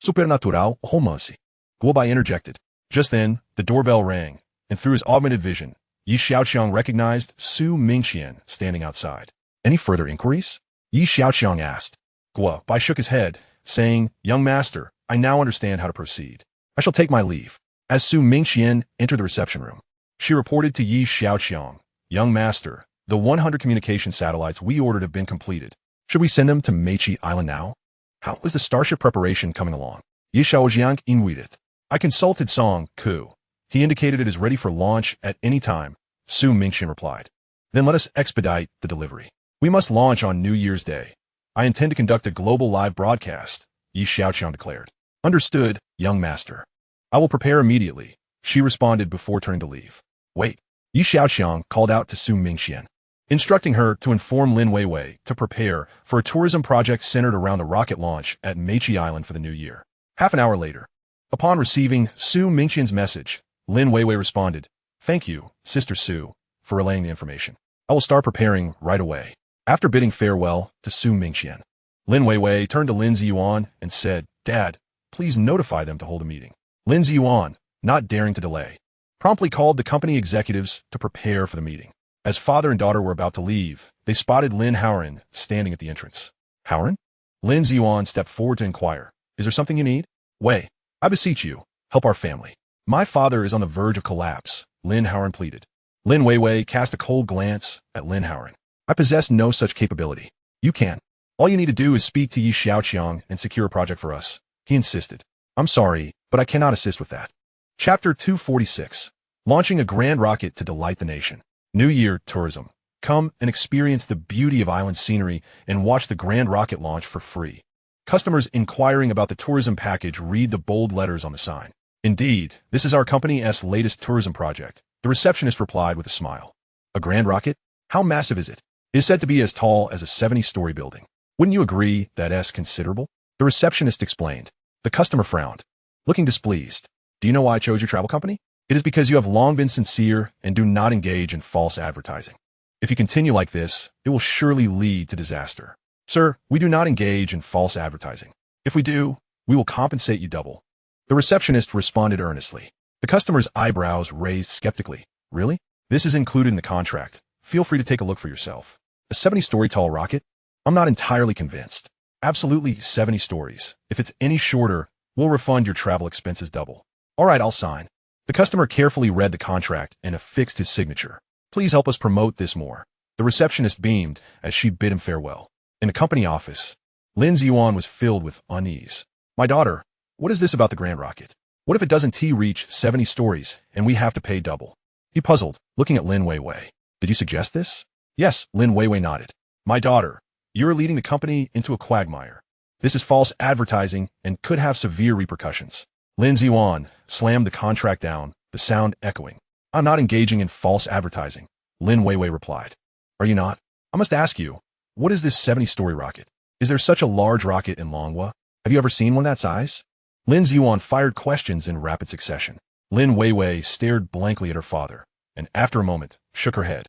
Supernatural Homosi. Guobai interjected. Just then, the doorbell rang, and through his augmented vision, Xiaoqiang recognized Su Mingqian standing outside. Any further inquiries? Xiaoqiang asked. Guobai shook his head, saying, Young master, I now understand how to proceed. I shall take my leave. As Su Mingqian entered the reception room, she reported to Xiaoqiang, Young master, the 100 communication satellites we ordered have been completed. Should we send them to Mechi Island now? How is the Starship preparation coming along? Xiaoqiang invited. I consulted Song Ku. He indicated it is ready for launch at any time, Su Mingqian replied. Then let us expedite the delivery. We must launch on New Year's Day. I intend to conduct a global live broadcast, Xiaoqiang declared. Understood, young master. I will prepare immediately, she responded before turning to leave. Wait, Xiaoqiang called out to Su Mingqian, instructing her to inform Lin Weiwei to prepare for a tourism project centered around the rocket launch at Mechi Island for the new year. Half an hour later, upon receiving Su Mingqian's message, Lin Weiwei responded, Thank you, Sister Su, for relaying the information. I will start preparing right away. After bidding farewell to Su Mingqian, Lin Weiwei turned to Lin Ziyuan and said, Dad, please notify them to hold a meeting. Lin Ziyuan, not daring to delay, promptly called the company executives to prepare for the meeting. As father and daughter were about to leave, they spotted Lin Howren standing at the entrance. Howren? Lin Ziyuan stepped forward to inquire, Is there something you need? Wei, I beseech you, help our family. My father is on the verge of collapse, Lin Howren pleaded. Lin Weiwei cast a cold glance at Lin Howren. I possess no such capability. You can. All you need to do is speak to Xiaoqiang and secure a project for us, he insisted. I'm sorry, but I cannot assist with that. Chapter 246. Launching a grand rocket to delight the nation. New Year tourism. Come and experience the beauty of island scenery and watch the grand rocket launch for free. Customers inquiring about the tourism package read the bold letters on the sign. Indeed, this is our company's latest tourism project, the receptionist replied with a smile. A grand rocket? How massive is it? It is said to be as tall as a 70-story building. Wouldn't you agree that's considerable? The receptionist explained. The customer frowned, looking displeased. Do you know why I chose your travel company? It is because you have long been sincere and do not engage in false advertising. If you continue like this, it will surely lead to disaster. Sir, we do not engage in false advertising. If we do, we will compensate you double. The receptionist responded earnestly. The customer's eyebrows raised skeptically. Really? This is included in the contract. Feel free to take a look for yourself. A 70-story tall rocket? I'm not entirely convinced. Absolutely 70 stories. If it's any shorter, we'll refund your travel expenses double. All right, I'll sign. The customer carefully read the contract and affixed his signature. Please help us promote this more. The receptionist beamed as she bid him farewell. In the company office, Lin Ziyuan was filled with unease. My daughter, what is this about the Grand Rocket? What if it doesn't reach 70 stories and we have to pay double? He puzzled, looking at Lin Weiwei. Did you suggest this? Yes, Lin Weiwei nodded. My daughter, you're leading the company into a quagmire. This is false advertising and could have severe repercussions. Lin Ziyuan slammed the contract down, the sound echoing. I'm not engaging in false advertising, Lin Weiwei replied. Are you not? I must ask you, what is this 70-story rocket? Is there such a large rocket in Longhua? Have you ever seen one that size? Lin Ziyuan fired questions in rapid succession. Lin Weiwei stared blankly at her father, and after a moment, shook her head.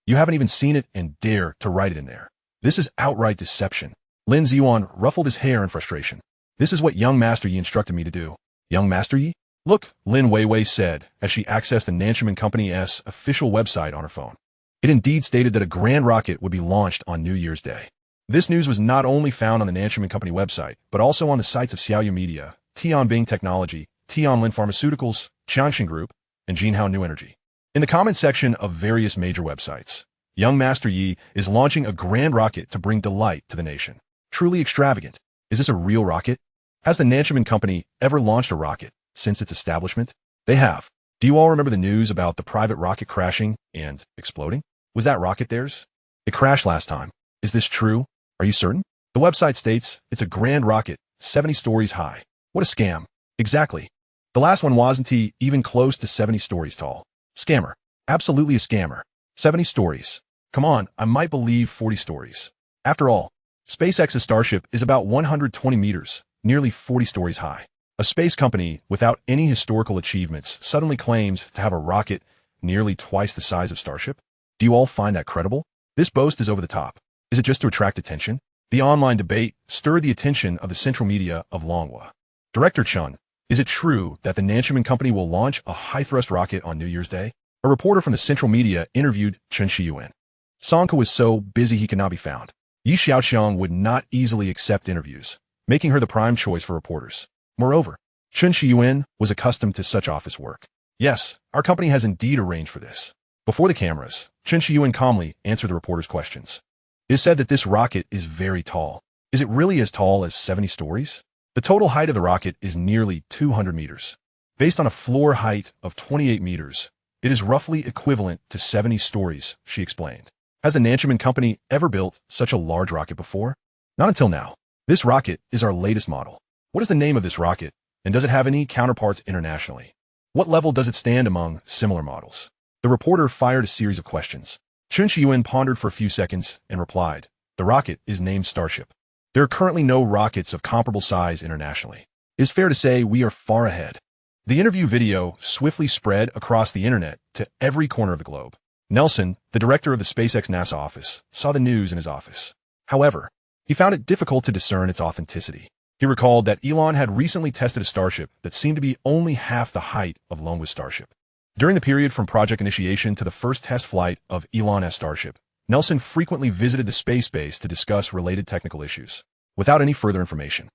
You haven't even seen it and dare to write it in there. This is outright deception. Lin Ziyuan ruffled his hair in frustration. This is what young Master Yi instructed me to do. Young Master Yi? Look, Lin Weiwei said as she accessed the Nanshiman Company's official website on her phone. It indeed stated that a grand rocket would be launched on New Year's Day. This news was not only found on the Nanshiman Company website, but also on the sites of Xiaoqiang Media, Tianbing Technology, Tianlin Pharmaceuticals, Xia Group, and Jinhao New Energy. In the comment section of various major websites, young Master Yi is launching a grand rocket to bring delight to the nation. Truly extravagant. Is this a real rocket? Has the Nanshiman Company ever launched a rocket since its establishment? They have. Do you all remember the news about the private rocket crashing and exploding? Was that rocket theirs? It crashed last time. Is this true? Are you certain? The website states it's a grand rocket, 70 stories high. What a scam. Exactly. The last one wasn't even close to 70 stories tall. Scammer. Absolutely a scammer. 70 stories. Come on, I might believe 40 stories. After all, SpaceX's Starship is about 120 meters, nearly 40 stories high. A space company without any historical achievements suddenly claims to have a rocket nearly twice the size of Starship? Do you all find that credible? This boast is over the top. Is it just to attract attention? The online debate stirred the attention of the central media of Longhua. Director Chun, is it true that the Nanshiman Company will launch a high-thrust rocket on New Year's Day? A reporter from the central media interviewed Chen Shiyuan. Songke was so busy he could not be found. Yi Xiaoqiang would not easily accept interviews, making her the prime choice for reporters. Moreover, Chen Shiyuan was accustomed to such office work. Yes, our company has indeed arranged for this. Before the cameras, Chen Shiyuan calmly answered the reporter's questions. It is said that this rocket is very tall. Is it really as tall as 70 stories? The total height of the rocket is nearly 200 meters. Based on a floor height of 28 meters, it is roughly equivalent to 70 stories, she explained. Has the Nanshiman Company ever built such a large rocket before? Not until now. This rocket is our latest model. What is the name of this rocket, and does it have any counterparts internationally? What level does it stand among similar models? The reporter fired a series of questions. Chen Shiyuan pondered for a few seconds and replied, the rocket is named Starship. There are currently no rockets of comparable size internationally. It is fair to say we are far ahead. The interview video swiftly spread across the internet to every corner of the globe. Nelson, the director of the SpaceX NASA office, saw the news in his office. However, he found it difficult to discern its authenticity. He recalled that Elon had recently tested a Starship that seemed to be only half the height of Longhua's Starship. During the period from project initiation to the first test flight of Elon's Starship, Nelson frequently visited the space base to discuss related technical issues. Without any further information,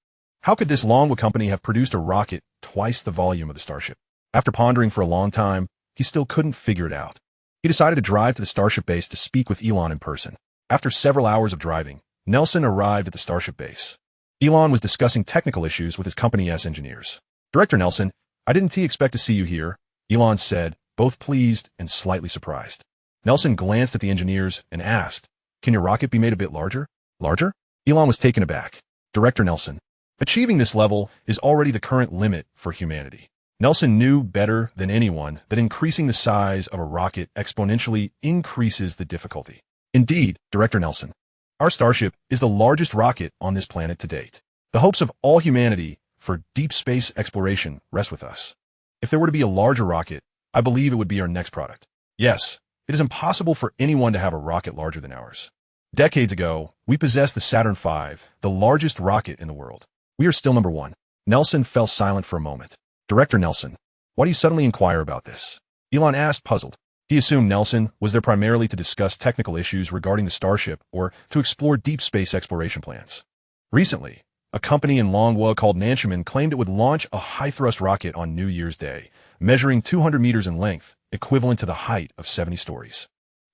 how could this Longhua company have produced a rocket twice the volume of the Starship? After pondering for a long time, he still couldn't figure it out. He decided to drive to the Starship base to speak with Elon in person. After several hours of driving, Nelson arrived at the Starship base. Elon was discussing technical issues with his company's engineers. Director Nelson, I didn't expect to see you here, Elon said, both pleased and slightly surprised. Nelson glanced at the engineers and asked, can your rocket be made a bit larger? Larger? Elon was taken aback. Director Nelson, achieving this level is already the current limit for humanity. Nelson knew better than anyone that increasing the size of a rocket exponentially increases the difficulty. Indeed, Director Nelson, our Starship is the largest rocket on this planet to date. The hopes of all humanity for deep space exploration rest with us. If there were to be a larger rocket, I believe it would be our next product. Yes, it is impossible for anyone to have a rocket larger than ours. Decades ago, we possessed the Saturn V, the largest rocket in the world. We are still number one. Nelson fell silent for a moment. Director Nelson, why do you suddenly inquire about this? Elon asked, puzzled. He assumed Nelson was there primarily to discuss technical issues regarding the Starship or to explore deep space exploration plans. Recently, A company in Longhua called Nanshiman claimed it would launch a high-thrust rocket on New Year's Day, measuring 200 meters in length, equivalent to the height of 70 stories.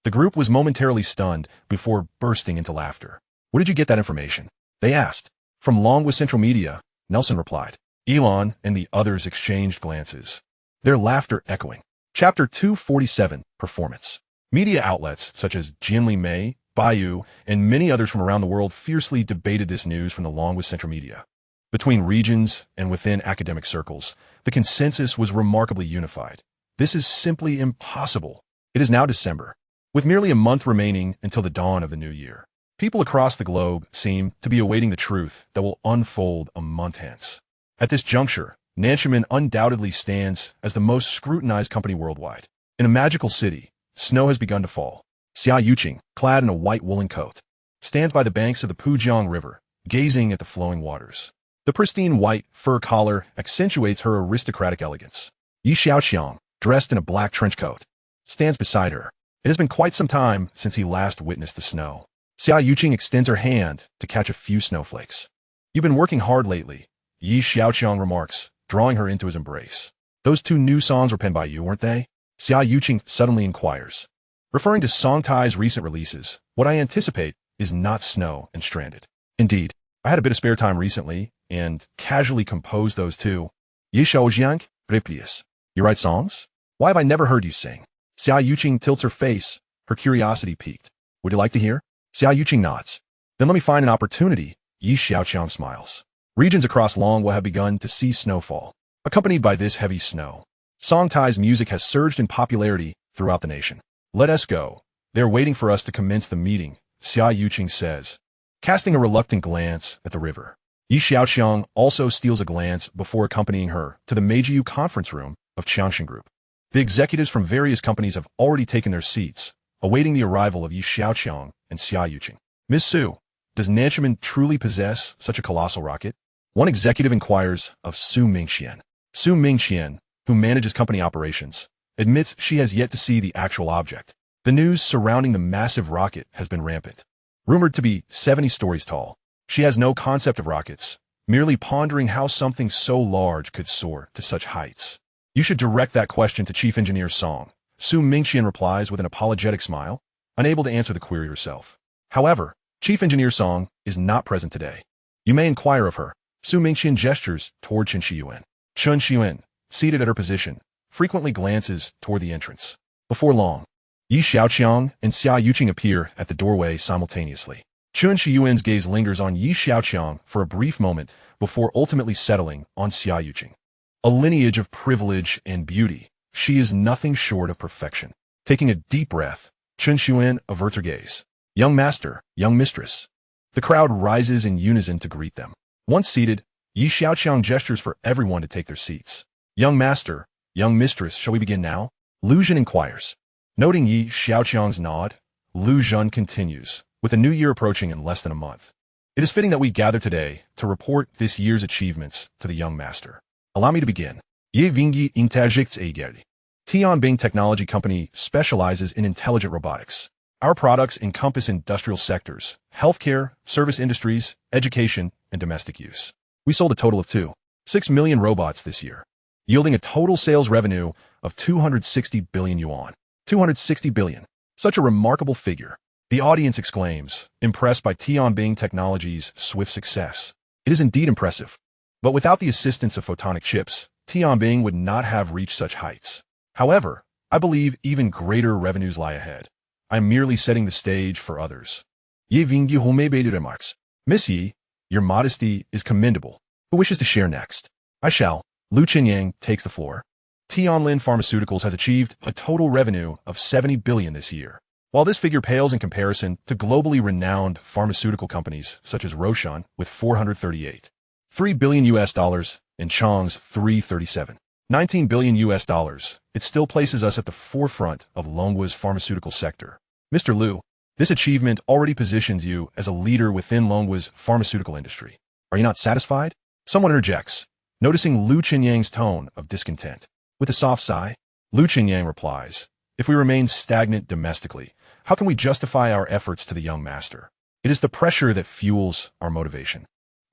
The group was momentarily stunned before bursting into laughter. "Where did you get that information?" they asked. "From Longhua Central Media," Nelson replied. Elon and the others exchanged glances, their laughter echoing. Chapter 247, Performance. Media outlets such as Jinli Mei, Baiyu, and many others from around the world fiercely debated this news from the Longhua Central Media. Between regions and within academic circles, the consensus was remarkably unified. This is simply impossible. It is now December, with merely a month remaining until the dawn of the new year. People across the globe seem to be awaiting the truth that will unfold a month hence. At this juncture, Nanshiman undoubtedly stands as the most scrutinized company worldwide. In a magical city, snow has begun to fall. Xiaoqiang, clad in a white woolen coat, stands by the banks of the Pujiang River, gazing at the flowing waters. The pristine white fur collar accentuates her aristocratic elegance. Xiaoqiang, dressed in a black trench coat, stands beside her. It has been quite some time since he last witnessed the snow. Xiaoqiang extends her hand to catch a few snowflakes. "You've been working hard lately," Xiaoqiang remarks, drawing her into his embrace. "Those 2 new songs were penned by you, weren't they?" Xiaoqiang suddenly inquires. Referring to Songtai's recent releases, "What I anticipate is not Snow and Stranded. Indeed, I had a bit of spare time recently and casually composed those 2. Xiaoqiang, Ripius. You write songs? Why have I never heard you sing?" Xiaoqiang tilts her face, her curiosity piqued. "Would you like to hear?" Xiaoqiang nods. "Then let me find an opportunity." Xiaoqiang smiles. Regions across Longhua have begun to see snowfall. Accompanied by this heavy snow, Songtai's music has surged in popularity throughout the nation. "Let us go. They're waiting for us to commence the meeting," Xiaoqiang says, casting a reluctant glance at the river. Xiaoqiang also steals a glance before accompanying her to the Meiju conference room of Xia Group. The executives from various companies have already taken their seats, awaiting the arrival of Xiaoqiang and Xiaoqiang. "Miss Su, does Nanshiman truly possess such a colossal rocket?" One executive inquires of Su Mingqian. Su Mingqian, who manages company operations, admits she has yet to see the actual object. The news surrounding the massive rocket has been rampant. Rumored to be 70 stories tall, she has no concept of rockets, merely pondering how something so large could soar to such heights. "You should direct that question to Chief Engineer Song," Su Mingqian replies with an apologetic smile, unable to answer the query herself. However, Chief Engineer Song is not present today. "You may inquire of her." Su Mingqian gestures toward Chen Xiyuan. Chen Xiyuan, seated at her position, frequently glances toward the entrance. Before long, Xiaoqiang and Xiaoqiang appear at the doorway simultaneously. Chen Xiyuan's gaze lingers on Xiaoqiang for a brief moment before ultimately settling on Xiaoqiang. A lineage of privilege and beauty, she is nothing short of perfection. Taking a deep breath, Chen Xiyuan averts her gaze. "Young master, young mistress." The crowd rises in unison to greet them. Once seated, Xiaoqiang gestures for everyone to take their seats. "Young master, young mistress, shall we begin now?" Lu Zhen inquires. Noting Xiaoqiang's nod, Lu Zhen continues, "With the new year approaching in less than a month, it is fitting that we gather today to report this year's achievements to the young master. Allow me to begin. Ye Vingi Intajix Ageri. Tianbing Technology Company specializes in intelligent robotics. Our products encompass industrial sectors, healthcare, service industries, education, and domestic use. We sold a total of 2.6 million robots this year, yielding a total sales revenue of 260 billion yuan. 260 billion. Such a remarkable figure. The audience exclaims, impressed by Tianbing Technology's swift success. It is indeed impressive. But without the assistance of photonic chips, Tianbing would not have reached such heights. However, I believe even greater revenues lie ahead. I am merely setting the stage for others. Ye Vingyi Homebade remarks. "Miss Yi, your modesty is commendable. Who wishes to share next?" "I shall." Lu Qinyang takes the floor. Tianlin Pharmaceuticals has achieved a total revenue of 70 billion this year. While this figure pales in comparison to globally renowned pharmaceutical companies such as Roshan with 438.3 billion US dollars and Chang's 337.19 billion US dollars, it still places us at the forefront of Longhua's pharmaceutical sector. Mr. Lu, this achievement already positions you as a leader within Longhua's pharmaceutical industry. Are you not satisfied? Someone interjects, noticing Lu Qinyang's tone of discontent. With a soft sigh, Lu Qinyang replies, "If we remain stagnant domestically, how can we justify our efforts to the young master? It is the pressure that fuels our motivation."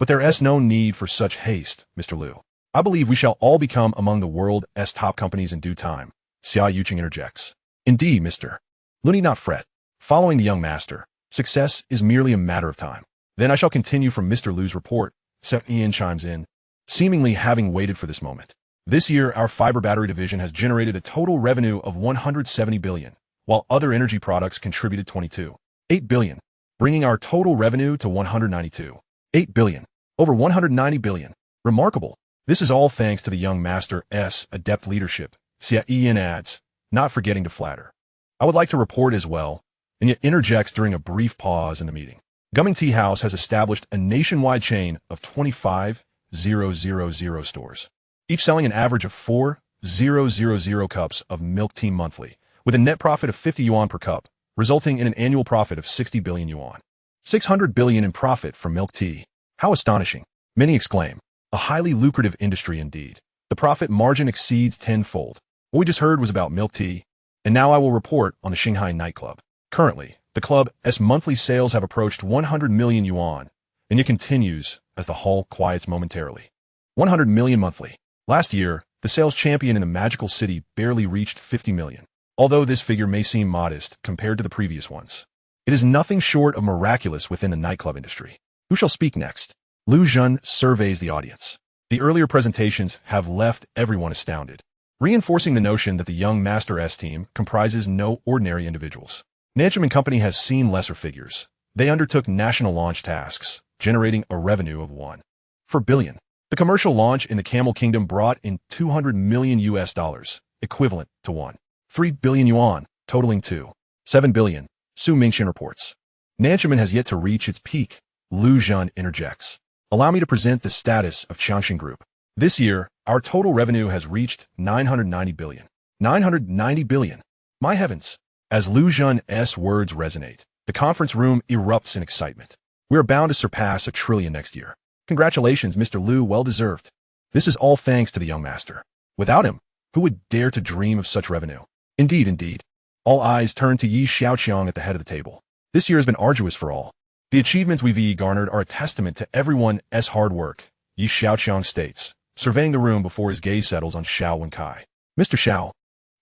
But there is no need for such haste, Mr. Liu. I believe we shall all become among the world's top companies in due time, Xiaoqiang interjects. Indeed, Mr. Liu need not fret. Following the young master, success is merely a matter of time. Then I shall continue from Mr. Liu's report, Xiaoqiang chimes in, seemingly having waited for this moment. This year, our fiber battery division has generated a total revenue of 170 billion, while other energy products contributed 22.8 billion, bringing our total revenue to 192.8 billion, over 190 billion. Remarkable. This is all thanks to the young master's adept leadership, Xiaoqiang adds, not forgetting to flatter. I would like to report as well, and yet interjects during a brief pause in the meeting. Gumming Tea House has established a nationwide chain of 25,000 stores, each selling an average of 4,000 cups of milk tea monthly, with a net profit of 50 yuan per cup, resulting in an annual profit of 60 billion yuan. 600 billion in profit from milk tea. How astonishing. Many exclaim. A highly lucrative industry indeed. The profit margin exceeds tenfold. What we just heard was about milk tea, and now I will report on the Shanghai nightclub. Currently, the club's monthly sales have approached 100 million yuan, and it continues as the hall quiets momentarily. 100 million monthly. Last year, the sales champion in the magical city barely reached 50 million. Although this figure may seem modest compared to the previous ones, it is nothing short of miraculous within the nightclub industry. Who shall speak next? Lu Zhen surveys the audience. The earlier presentations have left everyone astounded, reinforcing the notion that the young master's team comprises no ordinary individuals. Nancham & Company has seen lesser figures. They undertook national launch tasks, generating a revenue of 1.4 billion. The commercial launch in the Camel Kingdom brought in 200 million US dollars, equivalent to 1.3 billion yuan, totaling 2.7 billion, Su Mingxian reports. Nancham has yet to reach its peak, Lu Zhen interjects. Allow me to present the status of Xia Group. This year, our total revenue has reached 990 billion. 990 billion. My heavens. As Lu Zhen's words resonate, the conference room erupts in excitement. We are bound to surpass 1 trillion next year. Congratulations, Mr. Liu, well deserved. This is all thanks to the young master. Without him, who would dare to dream of such revenue? Indeed, indeed. All eyes turn to Xiaoqiang at the head of the table. This year has been arduous for all. The achievements we've garnered are a testament to everyone's hard work, Xiaoqiang states, surveying the room before his gaze settles on Xiao Wenkai. Mr. Xiao,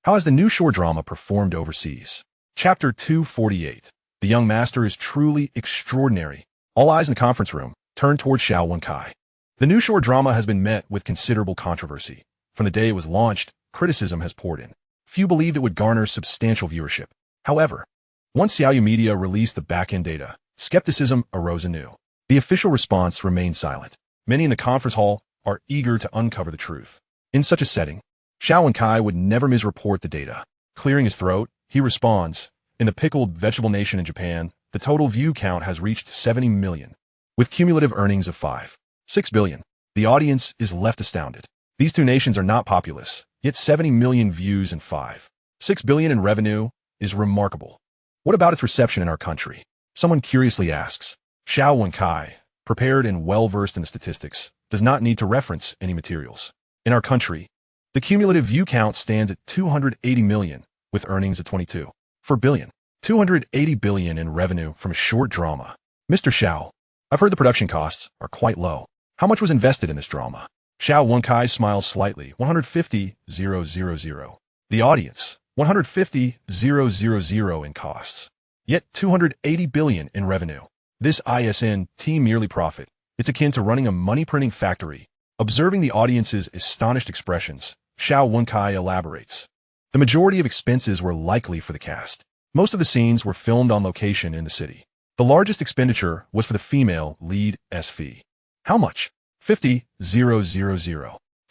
how has the new shore drama performed overseas? Chapter 248. The young master is truly extraordinary. All eyes in the conference room turn toward Xiao Wenkai. The new shore drama has been met with considerable controversy. From the day it was launched, criticism has poured in. Few believed it would garner substantial viewership. However, once Xiaoyu Media released the back-end data, skepticism arose anew. The official response remained silent. Many in the conference hall are eager to uncover the truth. In such a setting, Xiao Wenkai would never misreport the data. Clearing his throat, he responds, in the pickled vegetable nation in Japan, the total view count has reached 70 million, with cumulative earnings of 5.6 billion. The audience is left astounded. These two nations are not populous, yet 70 million views and 5.6 billion in revenue is remarkable. What about its reception in our country? Someone curiously asks. Xiao Wenkai, prepared and well-versed in the statistics, does not need to reference any materials. In our country, the cumulative view count stands at 280 million, with earnings of 22.4 billion. 280 billion in revenue from a short drama. Mr. Xiao, I've heard the production costs are quite low. How much was invested in this drama? Xiao Wenkai smiles slightly. 150,000. The audience, 150,000 in costs. Yet 280 billion in revenue. This isn't merely profit. It's akin to running a money-printing factory. Observing the audience's astonished expressions, Xiao Wenkai elaborates. The majority of expenses were likely for the cast. Most of the scenes were filmed on location in the city. The largest expenditure was for the female lead fee. How much? 50,000.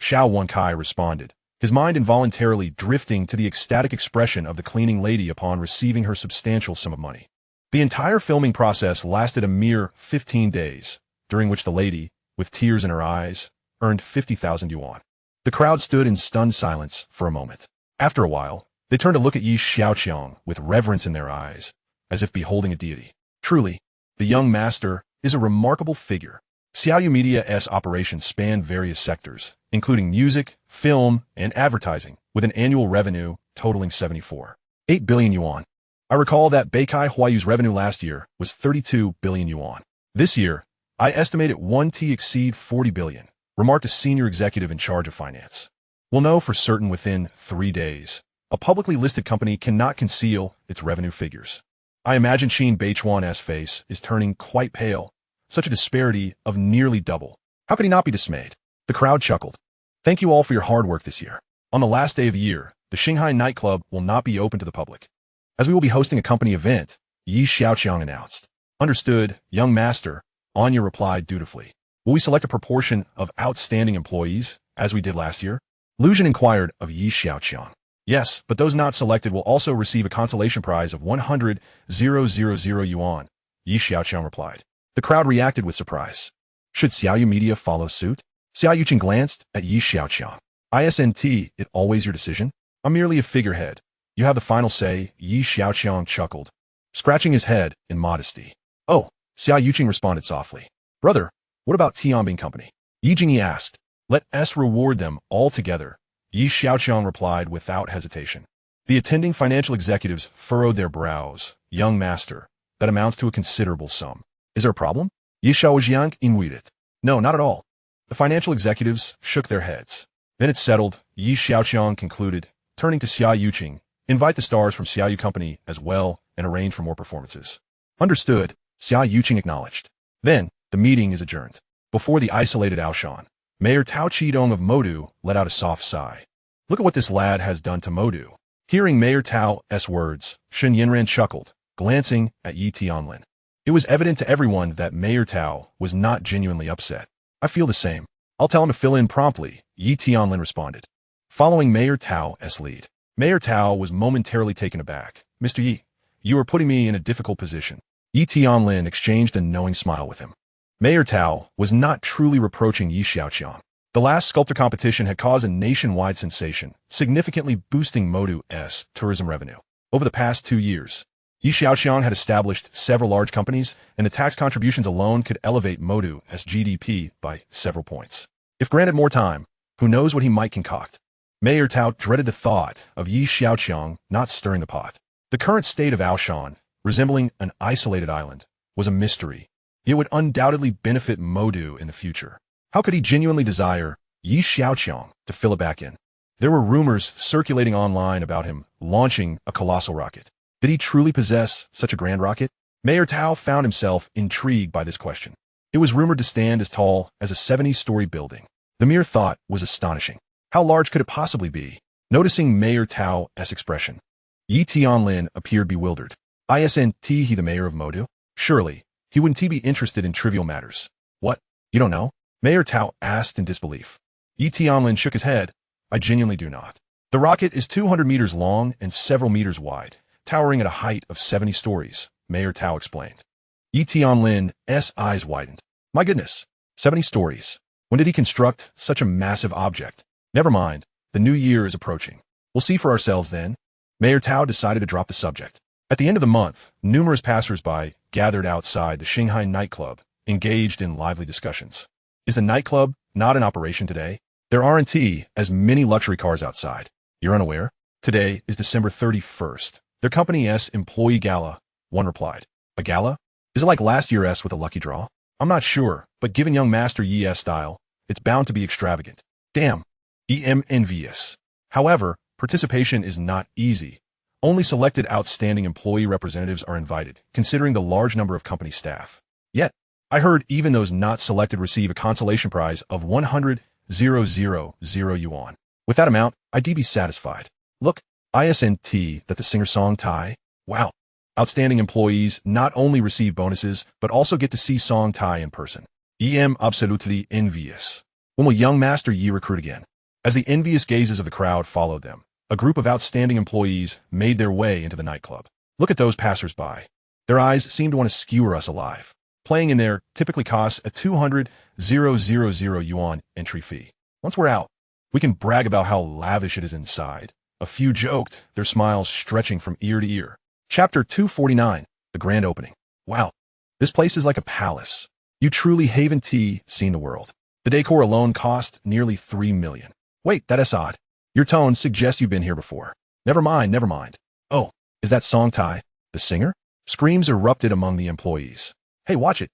Xiao Wenkai responded, his mind involuntarily drifting to the ecstatic expression of the cleaning lady upon receiving her substantial sum of money. The entire filming process lasted a mere 15 days, during which the lady, with tears in her eyes, earned 50,000 yuan. The crowd stood in stunned silence for a moment. After a while, they turned to look at Xiaoqiang with reverence in their eyes, as if beholding a deity. Truly, the young master is a remarkable figure. Xiaoyu Media's operations span various sectors, including music, film, and advertising, with an annual revenue totaling 74.8 billion yuan. I recall that Beikai Huayu's revenue last year was 32 billion yuan. This year, I estimate it 1T exceed 40 billion, remarked a senior executive in charge of finance. We'll know for certain within 3 days. A publicly listed company cannot conceal its revenue figures. I imagine Xin Beichuan's face is turning quite pale. Such a disparity of nearly double. How could he not be dismayed? The crowd chuckled. Thank you all for your hard work this year. On the last day of the year, the Shanghai nightclub will not be open to the public, as we will be hosting a company event, Xiaoqiang announced. Understood, young master, Anya replied dutifully. Will we select a proportion of outstanding employees, as we did last year? Lucian inquired of Xiaoqiang. Yes, but those not selected will also receive a consolation prize of 100,000 yuan, Xiaoqiang replied. The crowd reacted with surprise. Should Xiaoyu Media follow suit? Xiaoqiang glanced at Xiaoqiang. Isn't it always your decision? I'm merely a figurehead. You have the final say, Xiaoqiang chuckled, scratching his head in modesty. Oh, Xiaoqiang responded softly. Brother, what about Tianbing Company? Yi Jingyi asked. Let us reward them all together, Xiaoqiang replied without hesitation. The attending financial executives furrowed their brows. Young master, that amounts to a considerable sum. Is there a problem? Xiaoqiang inquired. No, not at all. The financial executives shook their heads. Then it's settled, Xiaoqiang concluded, turning to Xiaoqiang. Invite the stars from Xiaoyu Company as well and arrange for more performances. Understood, Xiaoqiang acknowledged. Then, the meeting is adjourned. Before the isolated Aoshan, Mayor Tao Qidong of Modu let out a soft sigh. Look at what this lad has done to Modu. Hearing Mayor Tao's words, Shen Yinran chuckled, glancing at Yi Tianlin. It was evident to everyone that Mayor Tao was not genuinely upset. I feel the same. I'll tell him to fill in promptly, Yi Tianlin responded. Following Mayor Tao's lead, Mayor Tao was momentarily taken aback. Mr. Yi, you are putting me in a difficult position. Yi Tianlin exchanged a knowing smile with him. Mayor Tao was not truly reproaching Yi Xiaoqiang. The last sculptor competition had caused a nationwide sensation, significantly boosting Modu's tourism revenue. Over the past 2 years, Yi Xiaoqiang had established several large companies, and the tax contributions alone could elevate Modu's GDP by several points. If granted more time, who knows what he might concoct. Mayor Tao dreaded the thought of Yi Xiaoqiang not stirring the pot. The current state of Aoshan, resembling an isolated island, was a mystery. It would undoubtedly benefit Modu in the future. How could he genuinely desire Yi Xiaoqiang to fill it back in? There were rumors circulating online about him launching a colossal rocket. Did he truly possess such a grand rocket? Mayor Tao found himself intrigued by this question. It was rumored to stand as tall as a 70-story building. The mere thought was astonishing. How large could it possibly be? Noticing Mayor Tao's expression, Yi Tianlin appeared bewildered. Isn't he the mayor of Modu? Surely, he wouldn't be interested in trivial matters. What? You don't know? Mayor Tao asked in disbelief. Yi Tianlin shook his head. I genuinely do not. The rocket is 200 meters long and several meters wide, towering at a height of 70 stories, Mayor Tao explained. Yi Tianlin's eyes widened. My goodness, 70 stories. When did he construct such a massive object? Never mind, the new year is approaching. We'll see for ourselves then. Mayor Tao decided to drop the subject. At the end of the month, numerous passers-by gathered outside the Shanghai nightclub, engaged in lively discussions. Is the nightclub not in operation today? There aren't as many luxury cars outside. You're unaware? Today is December 31st. Their company's employee gala, one replied. A gala? Is it like last year's with a lucky draw? I'm not sure, but given young Master Yi's style, it's bound to be extravagant. Damn. Envious. However, participation is not easy. Only selected outstanding employee representatives are invited, considering the large number of company staff. Yet, I heard even those not selected receive a consolation prize of 100,000 yuan. With that amount, I'd be satisfied. Look, isn't that the singer-song Tai? Wow. Outstanding employees not only receive bonuses, but also get to see Song Tai in person. Absolutely envious. When will young Master Yi recruit again? As the envious gazes of the crowd followed them, a group of outstanding employees made their way into the nightclub. Look at those passers-by. Their eyes seem to want to skewer us alive. Playing in there typically costs a 200,000 yuan entry fee. Once we're out, we can brag about how lavish it is inside. A few joked, their smiles stretching from ear to ear. Chapter 249, The Grand Opening. Wow, this place is like a palace. You truly haven't seen the world. The decor alone cost nearly 3 million. Wait, that's odd. Your tone suggests you've been here before. Never mind, never mind. Oh, is that Song Tai, the singer? Screams erupted among the employees. Hey, watch it.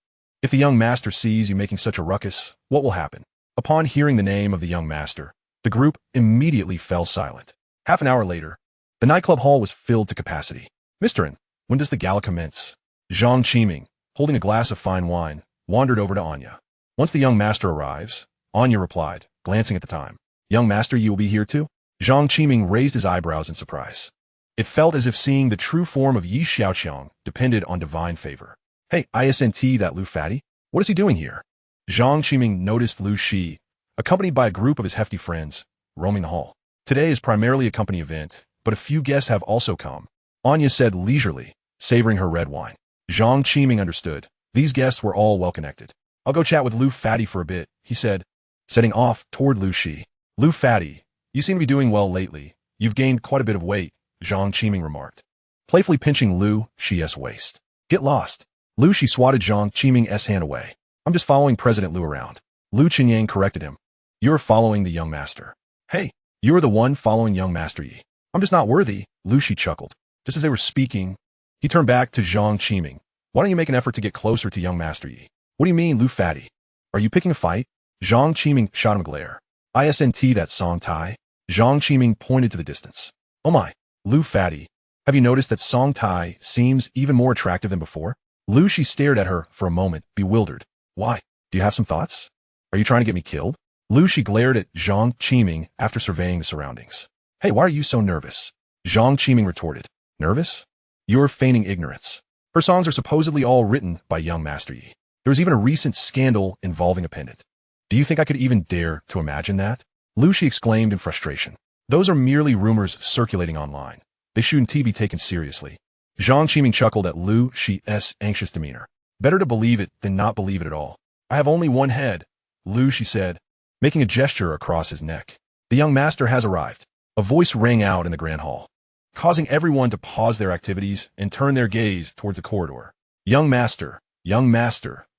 If the young master sees you making such a ruckus, what will happen? Upon hearing the name of the young master, the group immediately fell silent. Half an hour later, the nightclub hall was filled to capacity. Mr. N, when does the gala commence? Xiaoqiang, holding a glass of fine wine, wandered over to Anya. Once the young master arrives, Anya replied, glancing at the time. Young master, you will be here too? Xiaoqiang raised his eyebrows in surprise. It felt as if seeing the true form of Xiaoqiang depended on divine favor. Hey, isn't that Lu Fatty? What is he doing here? Xiaoqiang noticed Lu Shi, accompanied by a group of his hefty friends, roaming the hall. Today is primarily a company event, but a few guests have also come, Anya said leisurely, savoring her red wine. Xiaoqiang understood. These guests were all well-connected. I'll go chat with Lu Fatty for a bit, he said, setting off toward Lu Shi. Lu Fatty, you seem to be doing well lately. You've gained quite a bit of weight, Xiaoqiang remarked, playfully pinching Lu Shi's waist. Get lost. Lu Shi swatted Xiaoqiang's hand away. I'm just following President Lu around. Lu Qinyang corrected him. You're following the young master. Hey, you're the one following young master Yi. I'm just not worthy, Lu Shi chuckled. Just as they were speaking, he turned back to Xiaoqiang. Why don't you make an effort to get closer to young master Yi? What do you mean, Lu Fatty? Are you picking a fight? Xiaoqiang shot him a glare. Isn't that Song Tai? Xiaoqiang pointed to the distance. Oh my, Lu Fatty, have you noticed that Song Tai seems even more attractive than before? Lu Shi stared at her for a moment, bewildered. Why? Do you have some thoughts? Are you trying to get me killed? Lu Shi glared at Xiaoqiang after surveying the surroundings. Hey, why are you so nervous? Xiaoqiang retorted. Nervous? You're feigning ignorance. Her songs are supposedly all written by young master Yi. There was even a recent scandal involving a pendant. Do you think I could even dare to imagine that? Lu Shi exclaimed in frustration. Those are merely rumors circulating online. They shouldn't be taken seriously. Xiaoqiang chuckled at Lu Shi's anxious demeanor. Better to believe it than not believe it at all. I have only one head, Lu Shi said, making a gesture across his neck. The young master has arrived. A voice rang out in the grand hall, causing everyone to pause their activities and turn their gaze towards the corridor. Young master,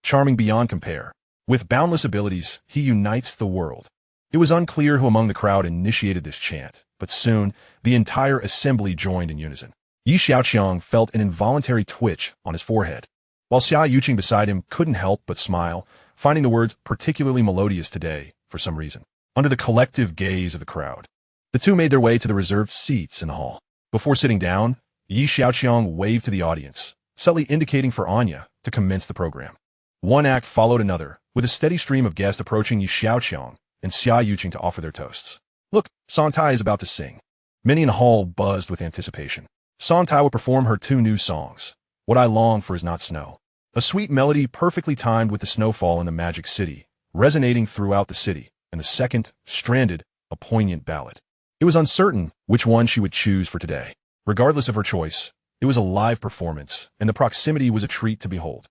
charming beyond compare. With boundless abilities, he unites the world. It was unclear who among the crowd initiated this chant, but soon, the entire assembly joined in unison. Xiaoqiang felt an involuntary twitch on his forehead, while Xiaoqiang beside him couldn't help but smile, finding the words particularly melodious today, for some reason. Under the collective gaze of the crowd, the two made their way to the reserved seats in the hall. Before sitting down, Xiaoqiang waved to the audience, subtly indicating for Anya to commence the program. One act followed another, with a steady stream of guests approaching Xiaoqiang and Xiaoqiang to offer their toasts. Look, Song Tai is about to sing. Many in the hall buzzed with anticipation. Song Tai will perform her two new songs. What I Long For Is Not Snow. A sweet melody perfectly timed with the snowfall in the Magic City, resonating throughout the city, and the second, Stranded, a poignant ballad. It was uncertain which one she would choose for today. Regardless of her choice, it was a live performance, and the proximity was a treat to behold.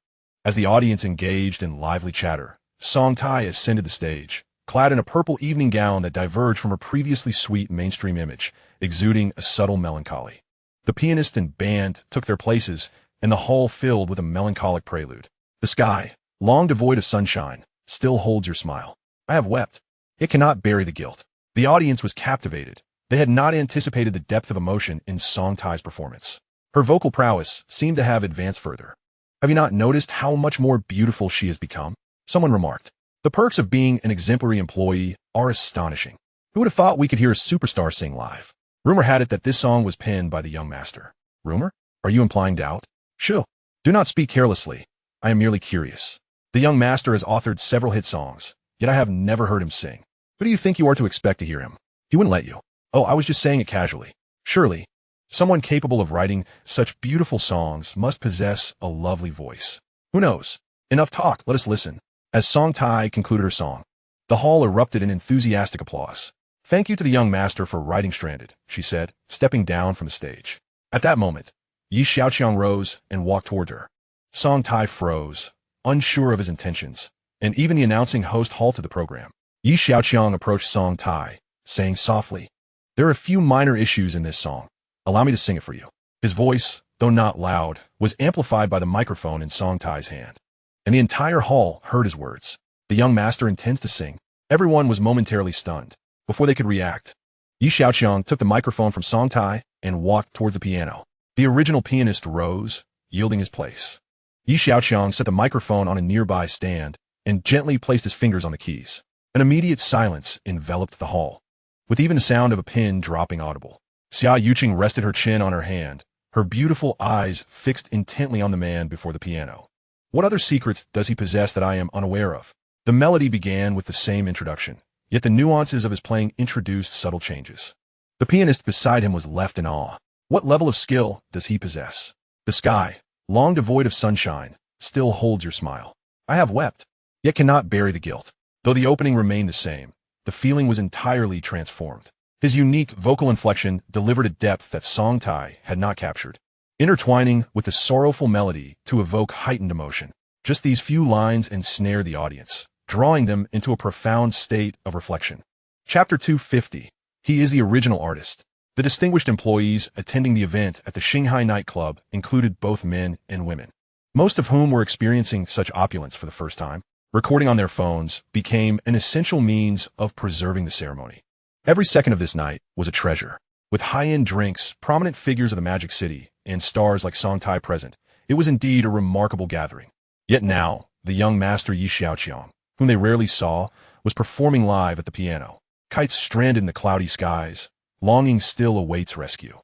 As the audience engaged in lively chatter, Song Tai ascended the stage, clad in a purple evening gown that diverged from her previously sweet mainstream image, exuding a subtle melancholy. The pianist and band took their places, and the hall filled with a melancholic prelude. The sky, long devoid of sunshine, still holds your smile. I have wept. It cannot bury the guilt. The audience was captivated. They had not anticipated the depth of emotion in Song Tai's performance. Her vocal prowess seemed to have advanced further. Have you not noticed how much more beautiful she has become? Someone remarked. The perks of being an exemplary employee are astonishing. Who would have thought we could hear a superstar sing live? Rumor had it that this song was penned by the young master. Rumor? Are you implying doubt? Shoo. Do not speak carelessly. I am merely curious. The young master has authored several hit songs, yet I have never heard him sing. Who do you think you are to expect to hear him? He wouldn't let you. Oh, I was just saying it casually. Surely, someone capable of writing such beautiful songs must possess a lovely voice. Who knows? Enough talk, let us listen. As Song Tai concluded her song, the hall erupted in enthusiastic applause. Thank you to the young master for writing Stranded, she said, stepping down from the stage. At that moment, Xiaoqiang rose and walked toward her. Song Tai froze, unsure of his intentions, and even the announcing host halted the program. Xiaoqiang approached Song Tai, saying softly, there are a few minor issues in this song. Allow me to sing it for you. His voice, though not loud, was amplified by the microphone in Song Tai's hand, and the entire hall heard his words. The young master intends to sing. Everyone was momentarily stunned. Before they could react, Xiaoqiang took the microphone from Song Tai and walked towards the piano. The original pianist rose, yielding his place. Yi Xiaoqiang set the microphone on a nearby stand and gently placed his fingers on the keys. An immediate silence enveloped the hall, with even the sound of a pin dropping audible. Xiaoqiang rested her chin on her hand, her beautiful eyes fixed intently on the man before the piano. What other secrets does he possess that I am unaware of? The melody began with the same introduction, yet the nuances of his playing introduced subtle changes. The pianist beside him was left in awe. What level of skill does he possess? The sky, long devoid of sunshine, still holds your smile. I have wept, yet cannot bury the guilt. Though the opening remained the same, the feeling was entirely transformed. His unique vocal inflection delivered a depth that Song Tai had not captured, intertwining with the sorrowful melody to evoke heightened emotion. Just these few lines ensnared the audience, drawing them into a profound state of reflection. Chapter 250. He is the original artist. The distinguished employees attending the event at the Shanghai nightclub included both men and women, most of whom were experiencing such opulence for the first time. Recording on their phones became an essential means of preserving the ceremony. Every second of this night was a treasure. With high-end drinks, prominent figures of the Magic City, and stars like Song Tai present, it was indeed a remarkable gathering. Yet now, the young master Yi Xiaoqiang, whom they rarely saw, was performing live at the piano. Kites stranded in the cloudy skies. Longing still awaits rescue.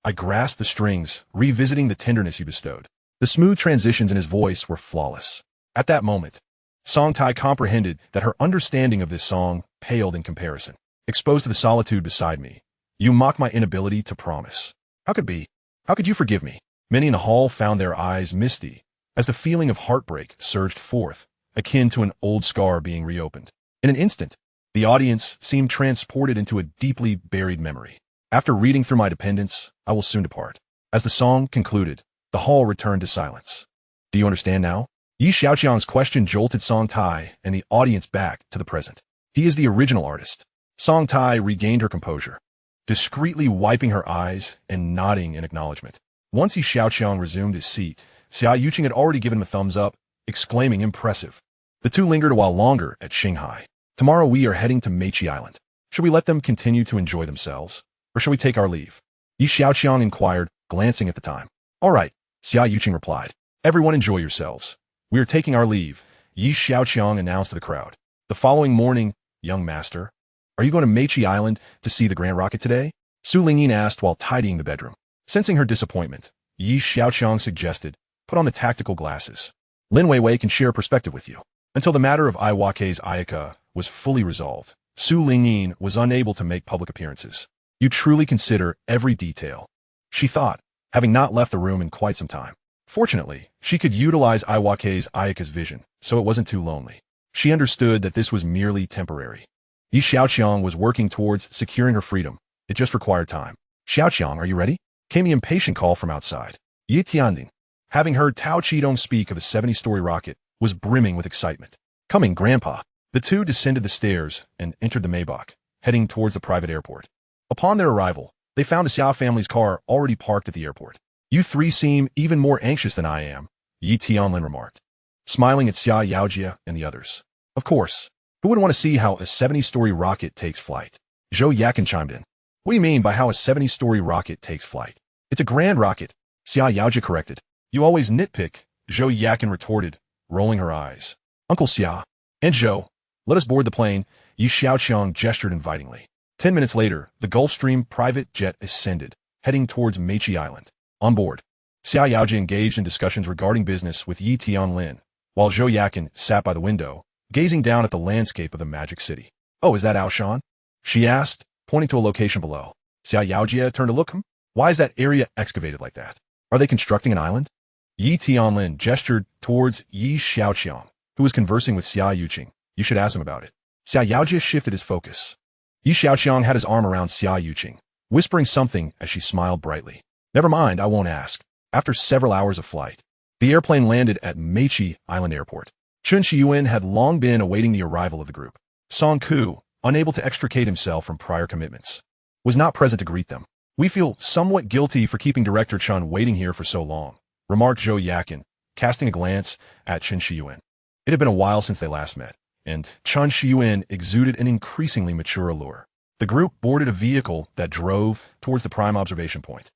I grasped the strings, revisiting the tenderness he bestowed. The smooth transitions in his voice were flawless. At that moment, Song Tai comprehended that her understanding of this song paled in comparison. Exposed to the solitude beside me, you mock my inability to promise. How could be? How could you forgive me? Many in the hall found their eyes misty as the feeling of heartbreak surged forth, akin to an old scar being reopened. In an instant, the audience seemed transported into a deeply buried memory. After reading through my dependents, I will soon depart. As the song concluded, the hall returned to silence. Do you understand now? Yi Xiaoqiang's question jolted Song Tai and the audience back to the present. He is the original artist. Song Tai regained her composure, discreetly wiping her eyes and nodding in acknowledgement. Once Yi Xiaoqiang resumed his seat, Xiaoqiang had already given him a thumbs up, exclaiming impressive. The two lingered a while longer at Shanghai. Tomorrow we are heading to Mech Island. Should we let them continue to enjoy themselves, or shall we take our leave? Yi Xiaoqiang inquired, glancing at the time. All right, Xiaoqiang replied. Everyone enjoy yourselves. We are taking our leave, Yi Xiaoqiang announced to the crowd. The following morning, young master, are you going to Mech Island to see the Grand Rocket today? Su Lingyin asked while tidying the bedroom. Sensing her disappointment, Yi Xiaoqiang suggested, put on the tactical glasses. Lin Weiwei can share a perspective with you. Until the matter of Iwake's Ayaka was fully resolved, Su Lingyin was unable to make public appearances. You truly consider every detail, she thought, having not left the room in quite some time. Fortunately, she could utilize Iwake's Ayaka's vision, so it wasn't too lonely. She understood that this was merely temporary. Yi Xiaoqiang was working towards securing her freedom. It just required time. Xiaoqiang, are you ready? Came the impatient call from outside. Yi Tianding, having heard Tao Qidong speak of a 70-story rocket, was brimming with excitement. Coming, Grandpa. The two descended the stairs and entered the Maybach, heading towards the private airport. Upon their arrival, they found the Xia family's car already parked at the airport. You three seem even more anxious than I am, Yi Tianlin remarked, smiling at Xia Yaojia and the others. Of course. Who would want to see how a 70-story rocket takes flight? Xiaoqiang chimed in. What do you mean by how a 70-story rocket takes flight? It's a grand rocket, Xia Yaojia corrected. You always nitpick, Xiaoqiang retorted, rolling her eyes. Uncle Xia. And Zhou. Let us board the plane, Yi Xiaoqiang gestured invitingly. 10 minutes later, the Gulfstream private jet ascended, heading towards Mech Island. On board, Xia Yaojia engaged in discussions regarding business with Yi Tianlin, while Zhou Yakin sat by the window, gazing down at the landscape of the Magic City. Oh, is that Aoshan? She asked, pointing to a location below. Xia Yaojia turned to look him. Why is that area excavated like that? Are they constructing an island? Yi Tianlin gestured towards Yi Xiaoqiang, who was conversing with Xia Yuqing. You should ask him about it. Xia Yaojia shifted his focus. Yi Xiaoqiang had his arm around Xia Yuqing, whispering something as she smiled brightly. Never mind, I won't ask. After several hours of flight, the airplane landed at Meichi Island Airport. Chun Shiyuan had long been awaiting the arrival of the group. Song Ku, unable to extricate himself from prior commitments, was not present to greet them. We feel somewhat guilty for keeping Director Chun waiting here for so long, remarked Zhou Yakin, casting a glance at Chun Shiyuan. It had been a while since they last met, and Chun Shiyuan exuded an increasingly mature allure. The group boarded a vehicle that drove towards the prime observation point.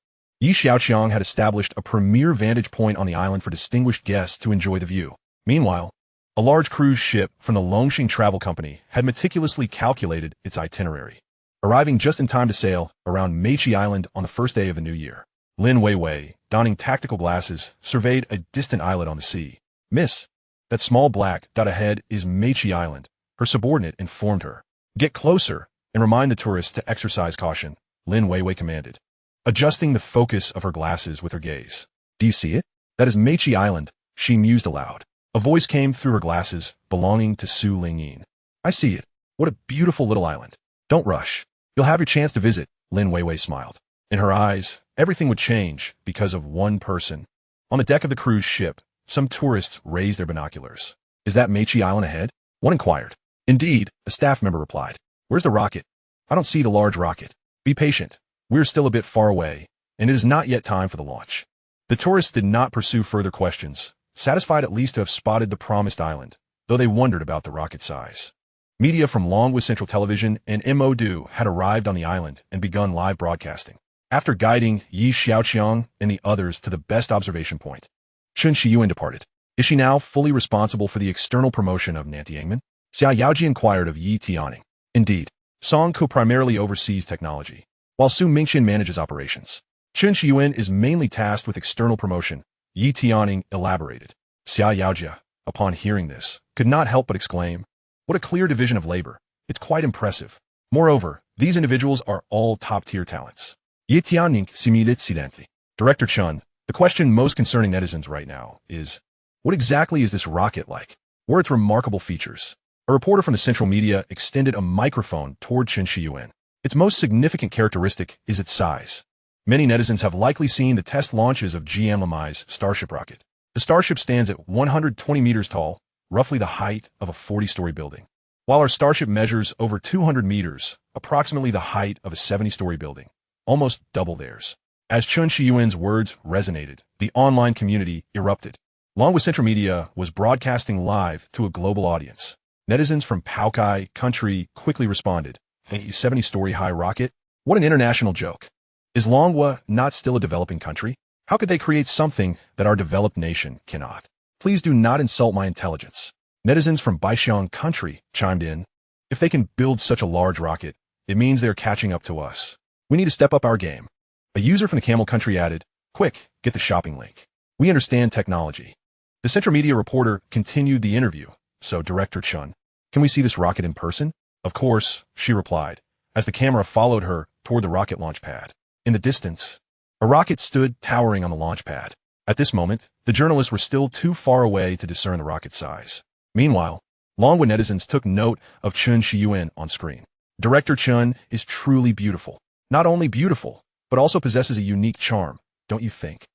Xiaoqiang had established a premier vantage point on the island for distinguished guests to enjoy the view. Meanwhile, a large cruise ship from the Longxing Travel Company had meticulously calculated its itinerary, arriving just in time to sail around Mech Island on the first day of the new year. Lin Weiwei, donning tactical glasses, surveyed a distant islet on the sea. "Miss, that small black dot ahead is Mech Island," her subordinate informed her. "Get closer and remind the tourists to exercise caution," Lin Weiwei commanded, adjusting the focus of her glasses with her gaze. "Do you see it? That is Mech Island," she mused aloud. A voice came through her glasses, belonging to Su Lingyin. "I see it. What a beautiful little island. Don't rush. You'll have your chance to visit," Lin Weiwei smiled. In her eyes, everything would change because of one person. On the deck of the cruise ship, some tourists raised their binoculars. "Is that Mech Island ahead?" one inquired. "Indeed," a staff member replied. "Where's the rocket?" "I don't see the large rocket." "Be patient. We're still a bit far away, and it is not yet time for the launch." The tourists did not pursue further questions, satisfied at least to have spotted the promised island, though they wondered about the rocket size. Media from Longwa Central Television and MOD had arrived on the island and begun live broadcasting. After guiding Xiaoqiang and the others to the best observation point, Chen Shiyuan departed. "Is she now fully responsible for the external promotion of Nantiangmen?" Xiaoqiang inquired of Yi Tianning. "Indeed. Song Ko primarily oversees technology, while Su Mingqian manages operations. Chen Shiyuan is mainly tasked with external promotion," Yi Tianning elaborated. Xiaoqiang, upon hearing this, could not help but exclaim, "What a clear division of labor. It's quite impressive. Moreover, these individuals are all top-tier talents." Yi Tianning similitsidenti. Director Chun, the question most concerning netizens right now is, what exactly is this rocket like? What are its remarkable features? A reporter from the central media extended a microphone toward Chen Shiyuan. "Its most significant characteristic is its size. Many netizens have likely seen the test launches of GM Lamai's Starship rocket. The Starship stands at 120 meters tall, roughly the height of a 40-story building, while our Starship measures over 200 meters, approximately the height of a 70-story building, almost double theirs." As Chen Shiyuan's words resonated, the online community erupted. Longwa Central Media was broadcasting live to a global audience. Netizens from Paokai country quickly responded, "A 70-story high rocket? What an international joke. Is Longwa not still a developing country? How could they create something that our developed nation cannot? Please do not insult my intelligence." Netizens from Baixiang country chimed in. "If they can build such a large rocket, it means they're catching up to us. We need to step up our game." A user from the Camel country added, "Quick, get the shopping link. We understand technology." The Central Media reporter continued the interview. "So, Director Chun, can we see this rocket in person?" "Of course," she replied, as the camera followed her toward the rocket launch pad. In the distance, a rocket stood towering on the launch pad. At this moment, the journalists were still too far away to discern the rocket size. Meanwhile, Longwa netizens took note of Chen Shiyuan on screen. "Director Chen is truly beautiful. Not only beautiful, but also possesses a unique charm, don't you think?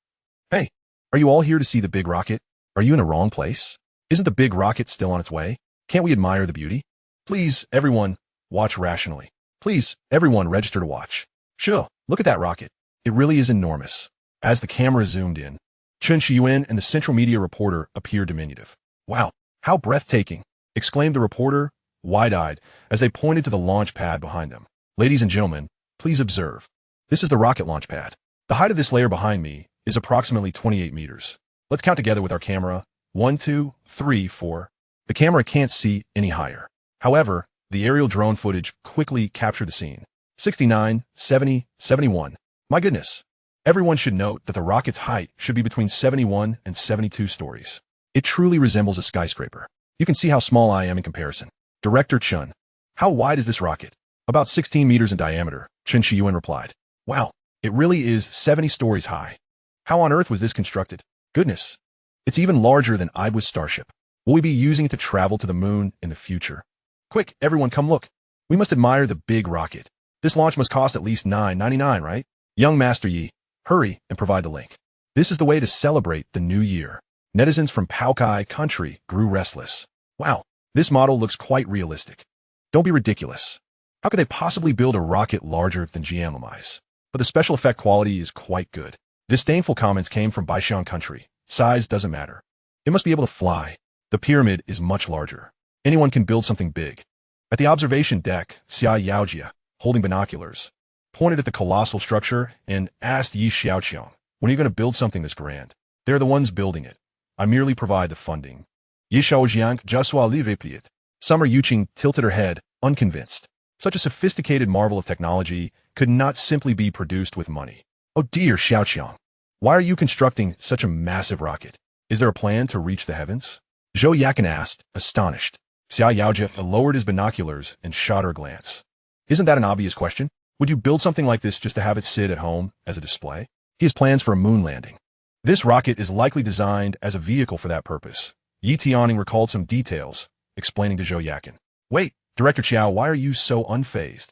Hey, are you all here to see the big rocket? Are you in the wrong place? Isn't the big rocket still on its way? Can't we admire the beauty? Please, everyone, watch rationally. Please, everyone, register to watch. Sure, look at that rocket. It really is enormous." As the camera zoomed in, Chen Shiyuan and the Central Media reporter appeared diminutive. "Wow, how breathtaking," exclaimed the reporter, wide-eyed, as they pointed to the launch pad behind them. "Ladies and gentlemen, please observe. This is the rocket launch pad. The height of this layer behind me is approximately 28 meters. Let's count together with our camera. 1, 2, 3, 4. The camera can't see any higher. However, the aerial drone footage quickly captured the scene. 69, 70, 71. My goodness. Everyone should note that the rocket's height should be between 71 and 72 stories. It truly resembles a skyscraper. You can see how small I am in comparison." Director Chun, "How wide is this rocket?" "About 16 meters in diameter," Chen Shiyuan replied. "Wow, it really is 70 stories high. How on earth was this constructed? Goodness, it's even larger than Ibu's Starship. Will we be using it to travel to the moon in the future? Quick, everyone come look. We must admire the big rocket. This launch must cost at least $9.99, right? Young Master Yi, hurry and provide the link. This is the way to celebrate the new year." Netizens from Paokai country grew restless. "Wow, this model looks quite realistic. Don't be ridiculous. How could they possibly build a rocket larger than GMMI's? But the special effect quality is quite good." Disdainful comments came from Baixiang country. "Size doesn't matter. It must be able to fly. The pyramid is much larger. Anyone can build something big." At the observation deck, Xiaoqiang, holding binoculars, pointed at the colossal structure, and asked Yi Xiaoqiang, "When are you going to build something this grand?" "They're the ones building it. I merely provide the funding." Yi Xiaoqiang just while it. Summer Yuqing tilted her head, unconvinced. Such a sophisticated marvel of technology could not simply be produced with money. "Oh dear, Xiaoqiang. Why are you constructing such a massive rocket? Is there a plan to reach the heavens?" Xiaoqiang asked, astonished. Xiaoqiang lowered his binoculars and shot her a glance. "Isn't that an obvious question? Would you build something like this just to have it sit at home as a display?" "He has plans for a moon landing. This rocket is likely designed as a vehicle for that purpose." Yi Tianning recalled some details, explaining to Xiaoqiang. "Wait, Director Xiao, why are you so unfazed?"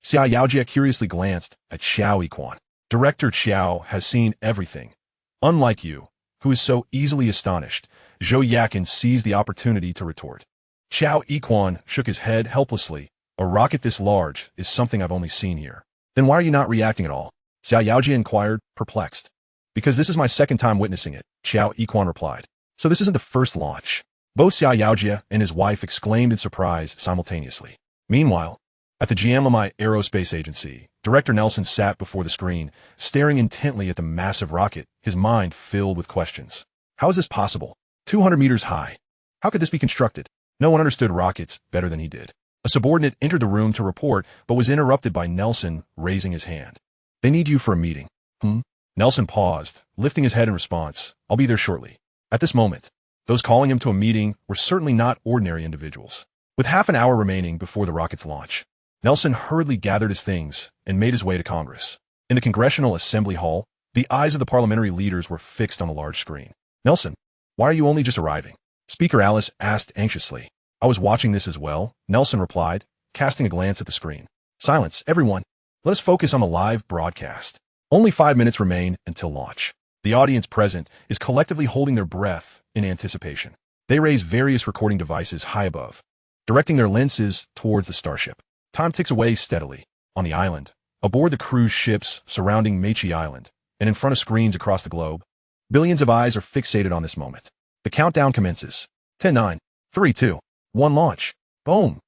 Xiaoqiang curiously glanced at Xiaoqiang. "Director Xiao has seen everything. Unlike you, who is so easily astonished." Xiaoqiang seized the opportunity to retort. Xiaoqiang shook his head helplessly. "A rocket this large is something I've only seen here." "Then why are you not reacting at all?" Xiaoqiang inquired, perplexed. "Because this is my second time witnessing it," Xiaoqiang replied. "So this isn't the first launch." Both Xiaoqiang and his wife exclaimed in surprise simultaneously. Meanwhile, at the GMLMI Aerospace Agency, Director Nelson sat before the screen, staring intently at the massive rocket, his mind filled with questions. How is this possible? 200 meters high. How could this be constructed? No one understood rockets better than he did. A subordinate entered the room to report, but was interrupted by Nelson raising his hand. "They need you for a meeting." Nelson paused, lifting his head in response. "I'll be there shortly." At this moment, those calling him to a meeting were certainly not ordinary individuals. With half an hour remaining before the rocket's launch, Nelson hurriedly gathered his things and made his way to Congress. In the Congressional Assembly Hall, the eyes of the parliamentary leaders were fixed on the large screen. "Nelson, why are you only just arriving?" Speaker Alice asked anxiously. "I was watching this as well," Nelson replied, casting a glance at the screen. "Silence, everyone. Let us focus on the live broadcast. Only 5 minutes remain until launch." The audience present is collectively holding their breath in anticipation. They raise various recording devices high above, directing their lenses towards the Starship. Time ticks away steadily. On the island, aboard the cruise ships surrounding Mech Island, and in front of screens across the globe, billions of eyes are fixated on this moment. The countdown commences. 10, 9, 3, 2, 1 launch. Boom!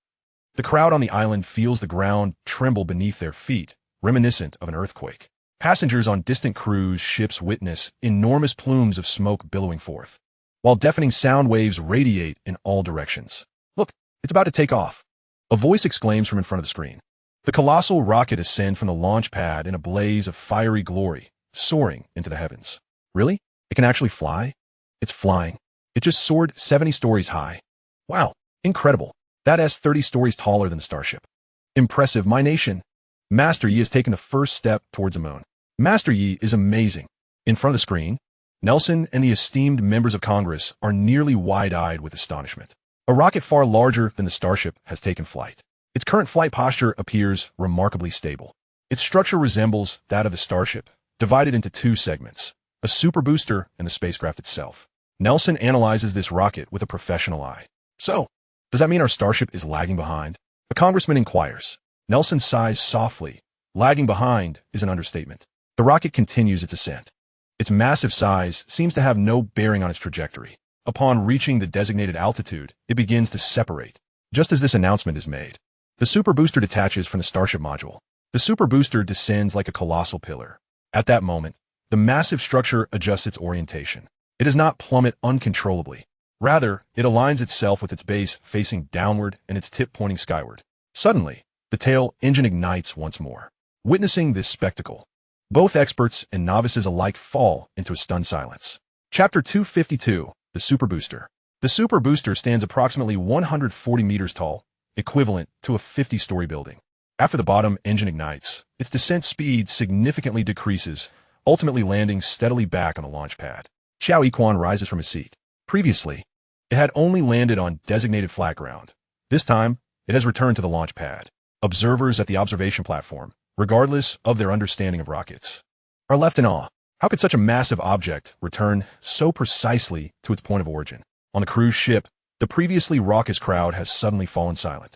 The crowd on the island feels the ground tremble beneath their feet, reminiscent of an earthquake. Passengers on distant cruise ships witness enormous plumes of smoke billowing forth, while deafening sound waves radiate in all directions. "Look, it's about to take off," a voice exclaims from in front of the screen. The colossal rocket ascends from the launch pad in a blaze of fiery glory, soaring into the heavens. Really? It can actually fly? It's flying. It just soared 70 stories high. Wow, incredible. That's 30 stories taller than the Starship. Impressive, my nation. Master Yi has taken the first step towards the moon. Master Yi is amazing. In front of the screen, Nelson and the esteemed members of Congress are nearly wide-eyed with astonishment. A rocket far larger than the Starship has taken flight. Its current flight posture appears remarkably stable. Its structure resembles that of the Starship, divided into 2 segments, a super booster and the spacecraft itself. Nelson analyzes this rocket with a professional eye. "So, does that mean our Starship is lagging behind?" A congressman inquires. Nelson sighs softly. Lagging behind is an understatement. The rocket continues its ascent. Its massive size seems to have no bearing on its trajectory. Upon reaching the designated altitude, it begins to separate. Just as this announcement is made, the super booster detaches from the Starship module. The super booster descends like a colossal pillar. At that moment, the massive structure adjusts its orientation. It does not plummet uncontrollably. Rather, it aligns itself with its base facing downward and its tip pointing skyward. Suddenly, the tail engine ignites once more. Witnessing this spectacle, both experts and novices alike fall into a stunned silence. Chapter 252, The Super Booster. The Super Booster stands approximately 140 meters tall, equivalent to a 50-story building. After the bottom engine ignites, its descent speed significantly decreases, ultimately landing steadily back on the launch pad. Xiaoqiang rises from his seat. Previously, it had only landed on designated flat ground. This time, it has returned to the launch pad. Observers at the observation platform, regardless of their understanding of rockets, are left in awe. How could such a massive object return so precisely to its point of origin? On the cruise ship, the previously raucous crowd has suddenly fallen silent.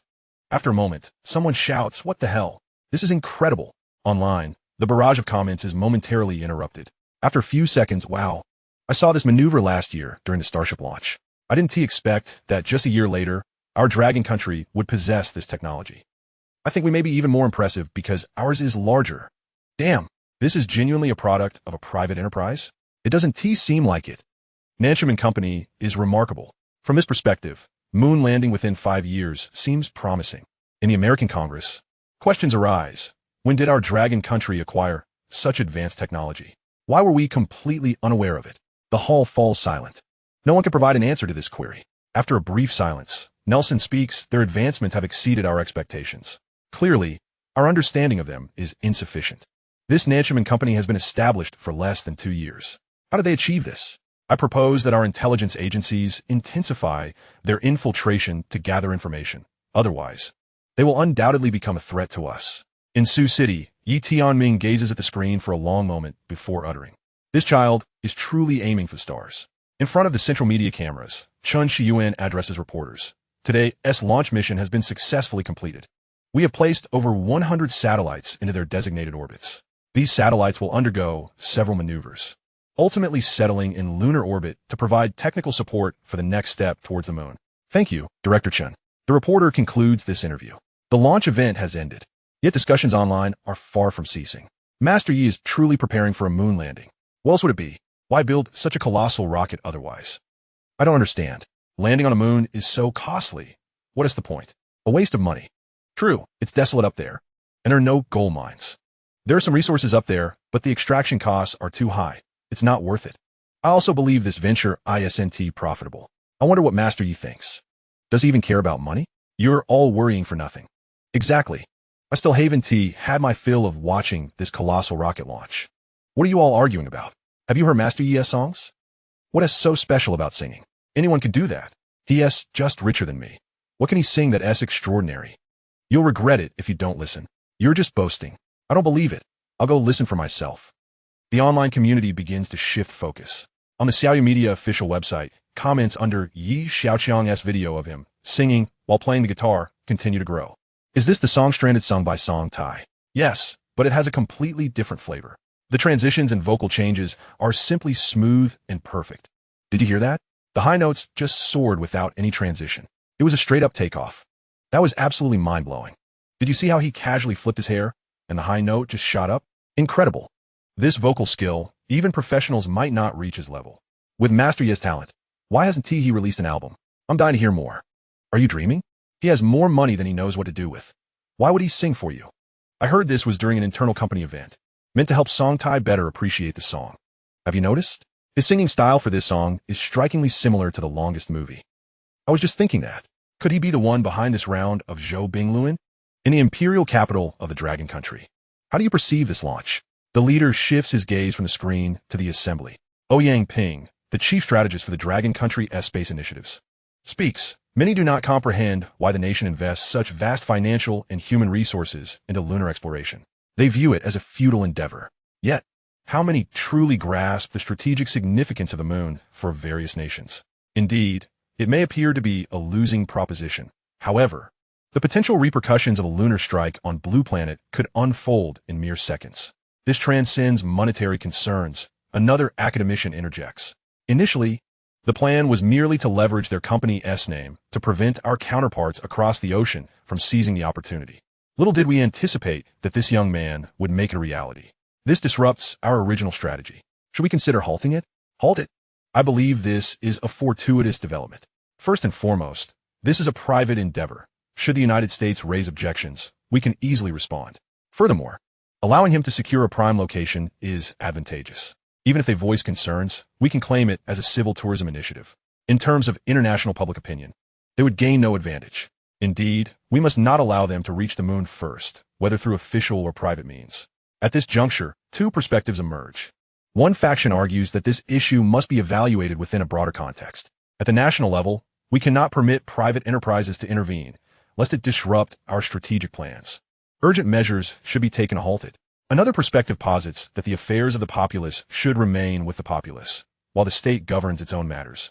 After a moment, someone shouts, "What the hell? This is incredible." Online, the barrage of comments is momentarily interrupted. After a few seconds, "Wow, I saw this maneuver last year during the Starship launch. I didn't expect that just a year later, our Dragon country would possess this technology." I think we may be even more impressive because ours is larger. Damn, this is genuinely a product of a private enterprise? It doesn't seem like it. Nancham and Company is remarkable. From this perspective, moon landing within 5 years seems promising. In the American Congress, questions arise. When did our dragon country acquire such advanced technology? Why were we completely unaware of it? The hall falls silent. No one can provide an answer to this query. After a brief silence, Nelson speaks. Their advancements have exceeded our expectations. Clearly, our understanding of them is insufficient. This Nancham and Company has been established for less than 2 years. How did they achieve this? I propose that our intelligence agencies intensify their infiltration to gather information. Otherwise, they will undoubtedly become a threat to us. In Sioux City, Yi Tianming gazes at the screen for a long moment before uttering. This child is truly aiming for the stars. In front of the central media cameras, Chun Shiyuan addresses reporters. Today's launch mission has been successfully completed. We have placed over 100 satellites into their designated orbits. These satellites will undergo several maneuvers, ultimately settling in lunar orbit to provide technical support for the next step towards the moon. Thank you, Director Chen. The reporter concludes this interview. The launch event has ended, yet discussions online are far from ceasing. Master Yi is truly preparing for a moon landing. What else would it be? Why build such a colossal rocket otherwise? I don't understand. Landing on a moon is so costly. What is the point? A waste of money. True, it's desolate up there, and there are no gold mines. There are some resources up there, but the extraction costs are too high. It's not worth it. I also believe this venture isn't profitable. I wonder what Master Yi thinks. Does he even care about money? You're all worrying for nothing. Exactly. I still haven't had my fill of watching this colossal rocket launch. What are you all arguing about? Have you heard Master Yi's songs? What is so special about singing? Anyone could do that. He's just richer than me. What can he sing that's extraordinary? You'll regret it if you don't listen. You're just boasting. I don't believe it. I'll go listen for myself. The online community begins to shift focus. On the Xiaoyu Media official website, comments under Yi Xiaoqiang's video of him singing while playing the guitar continue to grow. Is this the song Stranded sung by Song Tai? Yes, but it has a completely different flavor. The transitions and vocal changes are simply smooth and perfect. Did you hear that? The high notes just soared without any transition. It was a straight-up takeoff. That was absolutely mind-blowing. Did you see how he casually flipped his hair and the high note just shot up? Incredible. This vocal skill, even professionals might not reach his level. With Master Yi's talent, why hasn't he released an album? I'm dying to hear more. Are you dreaming? He has more money than he knows what to do with. Why would he sing for you? I heard this was during an internal company event, meant to help Song Tai better appreciate the song. Have you noticed? His singing style for this song is strikingly similar to The Longest Movie. I was just thinking that. Could he be the one behind this round of Zhou Bingluan? In the imperial capital of the Dragon Country. How do you perceive this launch? The leader shifts his gaze from the screen to the assembly. Ouyang Ping, the chief strategist for the Dragon Country space initiatives, speaks. Many do not comprehend why the nation invests such vast financial and human resources into lunar exploration. They view it as a futile endeavor. Yet, how many truly grasp the strategic significance of the moon for various nations? Indeed, it may appear to be a losing proposition. However, the potential repercussions of a lunar strike on Blue Planet could unfold in mere seconds. This transcends monetary concerns. Another academician interjects. Initially, the plan was merely to leverage their company's name to prevent our counterparts across the ocean from seizing the opportunity. Little did we anticipate that this young man would make it a reality. This disrupts our original strategy. Should we consider halting it? Halt it. I believe this is a fortuitous development. First and foremost, this is a private endeavor. Should the United States raise objections, we can easily respond. Furthermore, allowing him to secure a prime location is advantageous. Even if they voice concerns, we can claim it as a civil tourism initiative. In terms of international public opinion, they would gain no advantage. Indeed, we must not allow them to reach the moon first, whether through official or private means. At this juncture, two perspectives emerge. One faction argues that this issue must be evaluated within a broader context. At the national level, we cannot permit private enterprises to intervene, lest it disrupt our strategic plans. Urgent measures should be taken to halt it. Another perspective posits that the affairs of the populace should remain with the populace, while the state governs its own matters,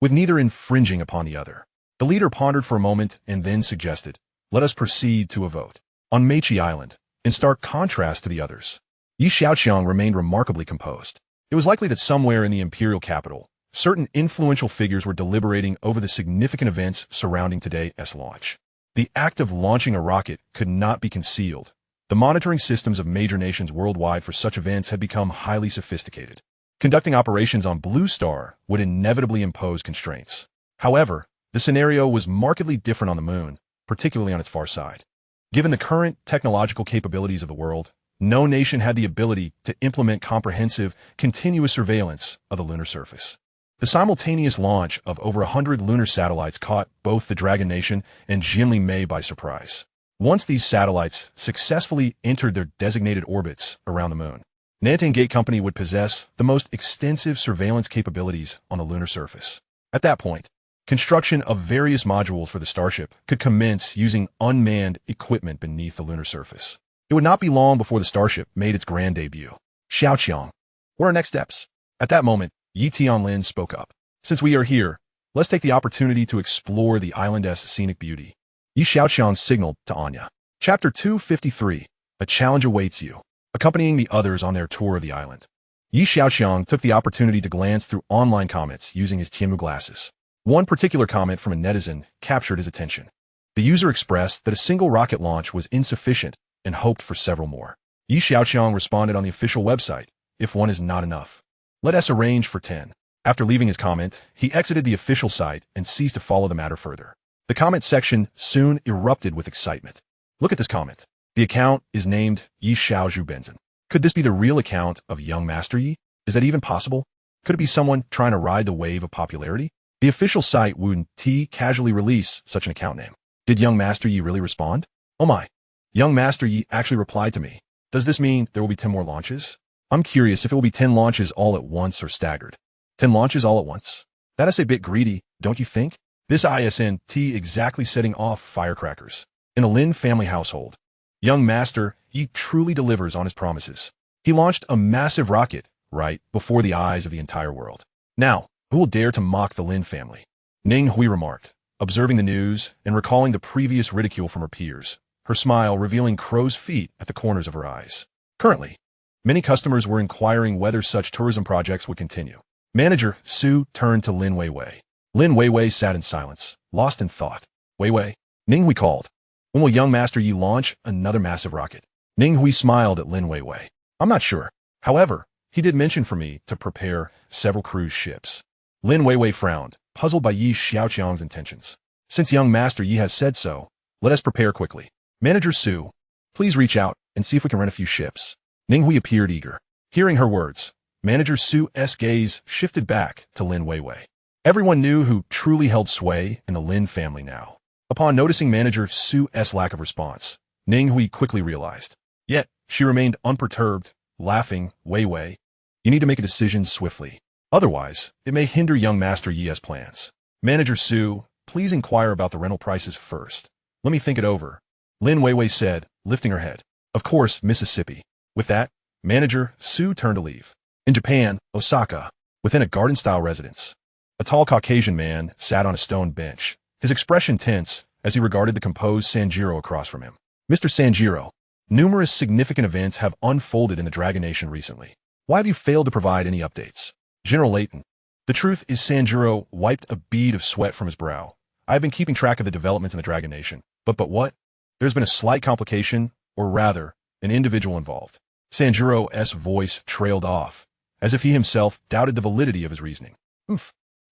with neither infringing upon the other. The leader pondered for a moment and then suggested, let us proceed to a vote. On Mechi Island, in stark contrast to the others, Yi Xiaoqiang remained remarkably composed. It was likely that somewhere in the imperial capital, certain influential figures were deliberating over the significant events surrounding today's launch. The act of launching a rocket could not be concealed. The monitoring systems of major nations worldwide for such events had become highly sophisticated. Conducting operations on Blue Star would inevitably impose constraints. However, the scenario was markedly different on the moon, particularly on its far side. Given the current technological capabilities of the world, no nation had the ability to implement comprehensive, continuous surveillance of the lunar surface. The simultaneous launch of over 100 lunar satellites caught both the Dragon Nation and Jinli by surprise. Once these satellites successfully entered their designated orbits around the moon, Nanting Gate Company would possess the most extensive surveillance capabilities on the lunar surface. At that point, construction of various modules for the Starship could commence using unmanned equipment beneath the lunar surface. It would not be long before the Starship made its grand debut. Xiaoqiang, what are our next steps? At that moment, Yi Tianlin spoke up. Since we are here, let's take the opportunity to explore the island's scenic beauty. Yi Xiaoqiang signaled to Anya. Chapter 253. A challenge awaits you. Accompanying the others on their tour of the island, Yi Xiaoqiang took the opportunity to glance through online comments using his Tianmu glasses. One particular comment from a netizen captured his attention. The user expressed that a single rocket launch was insufficient and hoped for several more. Yi Xiaoqiang responded on the official website, if one is not enough, let us arrange for 10. After leaving his comment, he exited the official site and ceased to follow the matter further. The comment section soon erupted with excitement. Look at this comment. The account is named Yi Xiaozhu Benzin. Could this be the real account of young Master Yi? Is that even possible? Could it be someone trying to ride the wave of popularity? The official site wouldn't casually release such an account name. Did young Master Yi really respond? Oh my. Young Master Yi actually replied to me. Does this mean there will be 10 more launches? I'm curious if it will be 10 launches all at once or staggered. 10 launches all at once? That is a bit greedy, don't you think? This isn't exactly setting off firecrackers. In a Lin family household, young Master Yi truly delivers on his promises. He launched a massive rocket, right before the eyes of the entire world. Now, who will dare to mock the Lin family? Ning Hui remarked, observing the news and recalling the previous ridicule from her peers, her smile revealing crow's feet at the corners of her eyes. Currently, many customers were inquiring whether such tourism projects would continue. Manager Su turned to Lin Weiwei. Lin Weiwei sat in silence, lost in thought. Weiwei, Ning Hui called. When will young Master Yi launch another massive rocket? Ning Hui smiled at Lin Weiwei. I'm not sure. However, he did mention for me to prepare several cruise ships. Lin Weiwei frowned, puzzled by Yi Xiaoqiang's intentions. Since young Master Yi has said so, let us prepare quickly. Manager Su, please reach out and see if we can rent a few ships. Ning Hui appeared eager. Hearing her words, Manager Su's gaze shifted back to Lin Weiwei. Everyone knew who truly held sway in the Lin family now. Upon noticing Manager Su's lack of response, Ning Hui quickly realized. Yet, she remained unperturbed, laughing. Weiwei, you need to make a decision swiftly. Otherwise, it may hinder young Master Yi's plans. Manager Su, please inquire about the rental prices first. Let me think it over. Lin Weiwei said, lifting her head. Of course, Mississippi. With that, Manager Su turned to leave. In Japan, Osaka, within a garden-style residence, a tall Caucasian man sat on a stone bench, his expression tense as he regarded the composed Sanjiro across from him. Mr. Sanjiro, numerous significant events have unfolded in the Dragon Nation recently. Why have you failed to provide any updates? General Layton. The truth is Sanjiro wiped a bead of sweat from his brow. I have been keeping track of the developments in the Dragon Nation. But what? There's been a slight complication, or rather, an individual involved. Sanjiro's voice trailed off, as if he himself doubted the validity of his reasoning.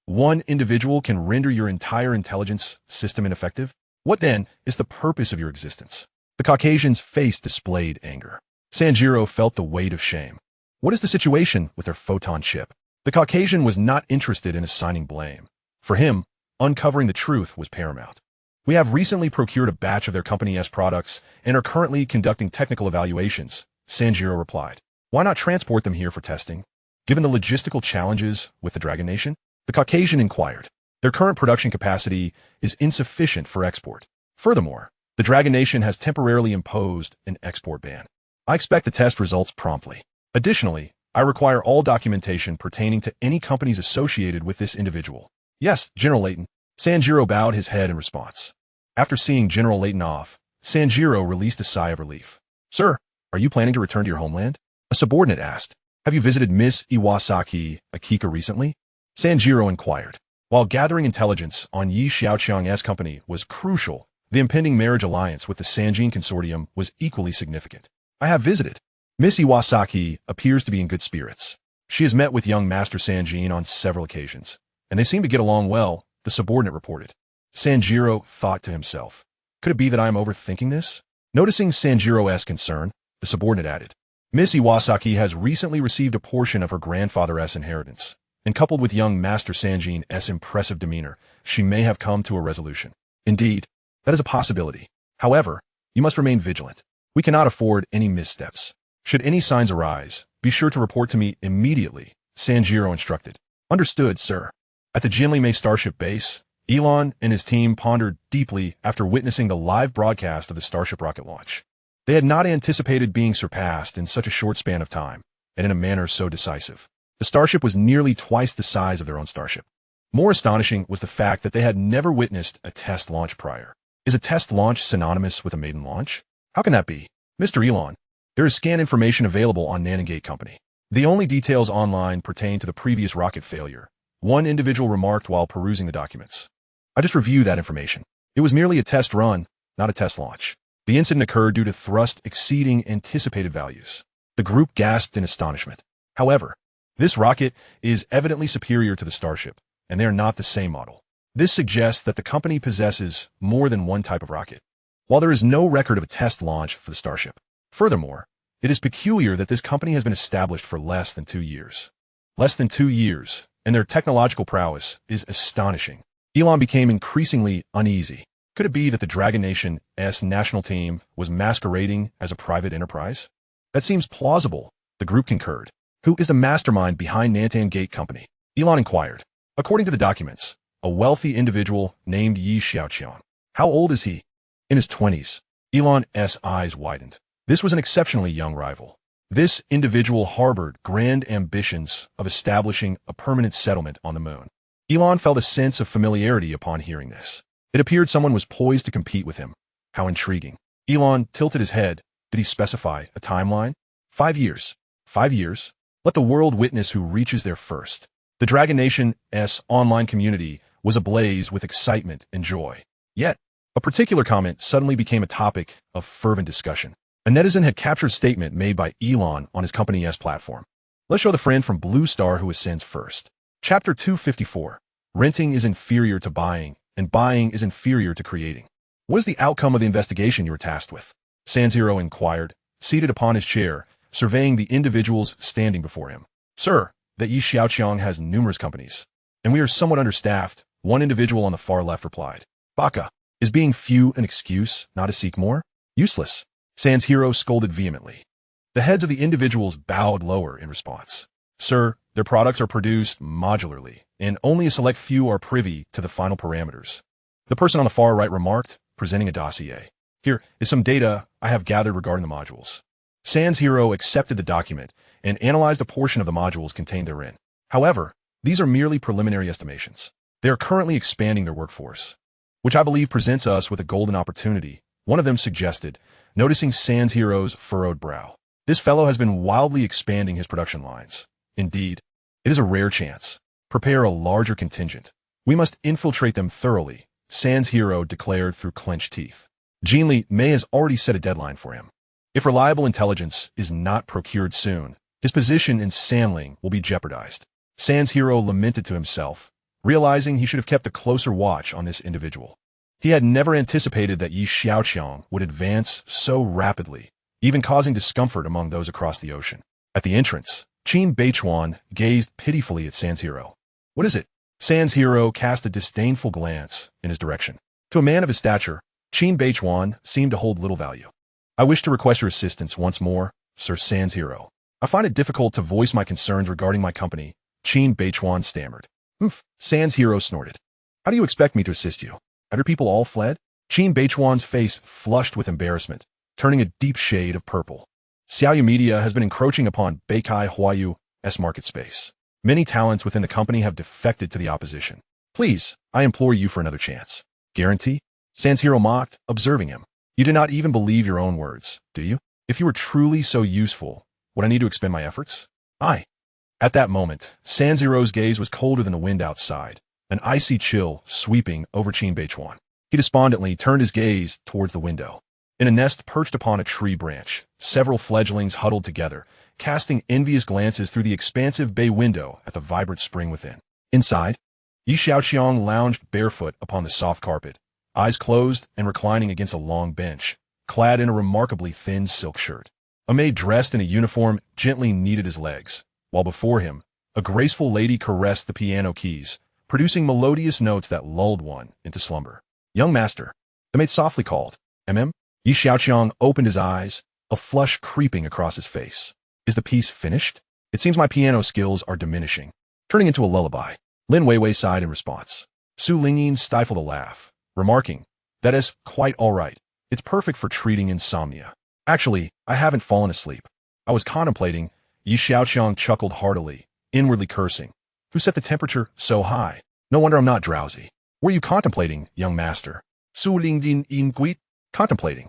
One individual can render your entire intelligence system ineffective? What then is the purpose of your existence? The Caucasian's face displayed anger. Sanjiro felt the weight of shame. What is the situation with their photon chip? The Caucasian was not interested in assigning blame. For him, uncovering the truth was paramount. We have recently procured a batch of their company's products and are currently conducting technical evaluations, Sanjiro replied. Why not transport them here for testing? Given the logistical challenges with the Dragon Nation? The Caucasian inquired. Their current production capacity is insufficient for export. Furthermore, the Dragon Nation has temporarily imposed an export ban. I expect the test results promptly. Additionally, I require all documentation pertaining to any companies associated with this individual. Yes, General Layton. Sanjiro bowed his head in response. After seeing General Layton off, Sanjiro released a sigh of relief. Sir, are you planning to return to your homeland? A subordinate asked. Have you visited Miss Iwasaki Akika recently? Sanjiro inquired. While gathering intelligence on Yi Xiaoqiang's company was crucial, The impending marriage alliance with the Sanjin Consortium was equally significant. I have visited. Miss Iwasaki appears to be in good spirits. She has met with young Master Sanjin on several occasions, and they seem to get along well, the subordinate reported. Sanjiro thought to himself, could it be that I am overthinking this? Noticing Sanjiro's concern, the subordinate added, Miss Iwasaki has recently received a portion of her grandfather's inheritance, and coupled with young Master Sanjin's impressive demeanor, she may have come to a resolution. Indeed, that is a possibility. However, you must remain vigilant. We cannot afford any missteps. Should any signs arise, be sure to report to me immediately, Sanjiro instructed. Understood, sir. At the Jinli Starship base, Elon and his team pondered deeply after witnessing the live broadcast of the Starship rocket launch. They had not anticipated being surpassed in such a short span of time, and in a manner so decisive. The Starship was nearly twice the size of their own Starship. More astonishing was the fact that they had never witnessed a test launch prior. Is a test launch synonymous with a maiden launch? How can that be? Mr. Elon, there is scan information available on Nanongate Company. The only details online pertain to the previous rocket failure, one individual remarked while perusing the documents. I just reviewed that information. It was merely a test run, not a test launch. The incident occurred due to thrust exceeding anticipated values. The group gasped in astonishment. However, this rocket is evidently superior to the Starship, and they are not the same model. This suggests that the company possesses more than one type of rocket, while there is no record of a test launch for the Starship. Furthermore, it is peculiar that this company has been established for less than 2 years. Less than 2 years, and their technological prowess is astonishing. Elon became increasingly uneasy. Could it be that the Dragon Nation's national team was masquerading as a private enterprise? That seems plausible, the group concurred. Who is the mastermind behind Nanongate Company? Elon inquired. According to the documents, a wealthy individual named Xiaoqiang. How old is he? In his 20s. Elon's eyes widened. This was an exceptionally young rival. This individual harbored grand ambitions of establishing a permanent settlement on the moon. Elon felt a sense of familiarity upon hearing this. It appeared someone was poised to compete with him. How intriguing. Elon tilted his head. Did he specify a timeline? 5 years. 5 years? Let the world witness who reaches there first. The Dragon Nation's online community was ablaze with excitement and joy. Yet, a particular comment suddenly became a topic of fervent discussion. A netizen had captured a statement made by Elon on his company's platform. Let's show the friend from Blue Star who ascends first. Chapter 254. Renting is inferior to buying, and buying is inferior to creating. What is the outcome of the investigation you were tasked with? Sanjiro inquired, seated upon his chair, surveying the individuals standing before him. Sir, that Xiaoqiang has numerous companies, and we are somewhat understaffed, one individual on the far left replied. Baka, is being few an excuse not to seek more? Useless. Sanjiro scolded vehemently. The heads of the individuals bowed lower in response. Sir, their products are produced modularly, and only a select few are privy to the final parameters. The person on the far right remarked, presenting a dossier. Here is some data I have gathered regarding the modules. Sanjiro accepted the document and analyzed a portion of the modules contained therein. However, these are merely preliminary estimations. They are currently expanding their workforce, which I believe presents us with a golden opportunity, one of them suggested, noticing Sanjiro's furrowed brow. This fellow has been wildly expanding his production lines. Indeed, it is a rare chance. Prepare a larger contingent. We must infiltrate them thoroughly, Sanjiro declared through clenched teeth. Jinli Mei has already set a deadline for him. If reliable intelligence is not procured soon, his position in Sanling will be jeopardized. Sanjiro lamented to himself, realizing he should have kept a closer watch on this individual. He had never anticipated that Xiaoqiang would advance so rapidly, even causing discomfort among those across the ocean. At the entrance, Qin Beichuan gazed pitifully at Sanjiro. What is it? Sanjiro cast a disdainful glance in his direction. To a man of his stature, Qin Beichuan seemed to hold little value. I wish to request your assistance once more, Sir Sanjiro. I find it difficult to voice my concerns regarding my company, Qin Beichuan stammered. Sanjiro snorted. How do you expect me to assist you? Have your people all fled? Qin Beichuan's face flushed with embarrassment, turning a deep shade of purple. Xiaoyu Media has been encroaching upon Beikai Huayu's market space. Many talents within the company have defected to the opposition. Please, I implore you for another chance. Guarantee? Sanjiro mocked, observing him. You do not even believe your own words, do you? If you were truly so useful, would I need to expend my efforts? At that moment, Sanjiro's gaze was colder than the wind outside, an icy chill sweeping over Qin Beichuan. He despondently turned his gaze towards the window. In a nest perched upon a tree branch, several fledglings huddled together, casting envious glances through the expansive bay window at the vibrant spring within. Inside, Xiaoqiang lounged barefoot upon the soft carpet, eyes closed and reclining against a long bench, clad in a remarkably thin silk shirt. A maid dressed in a uniform gently kneaded his legs, while before him, a graceful lady caressed the piano keys, producing melodious notes that lulled one into slumber. "Young master," the maid softly called. Xiaoqiang opened his eyes, a flush creeping across his face. "Is the piece finished? It seems my piano skills are diminishing." Turning into a lullaby, Lin Weiwei sighed in response. Su Lingyin stifled a laugh, remarking, "That is quite all right. It's perfect for treating insomnia. Actually, I haven't fallen asleep. I was contemplating." Xiaoqiang chuckled heartily, inwardly cursing. "Who set the temperature so high? No wonder I'm not drowsy." "Were you contemplating, young master?" Su Lingyin inquired. "Contemplating."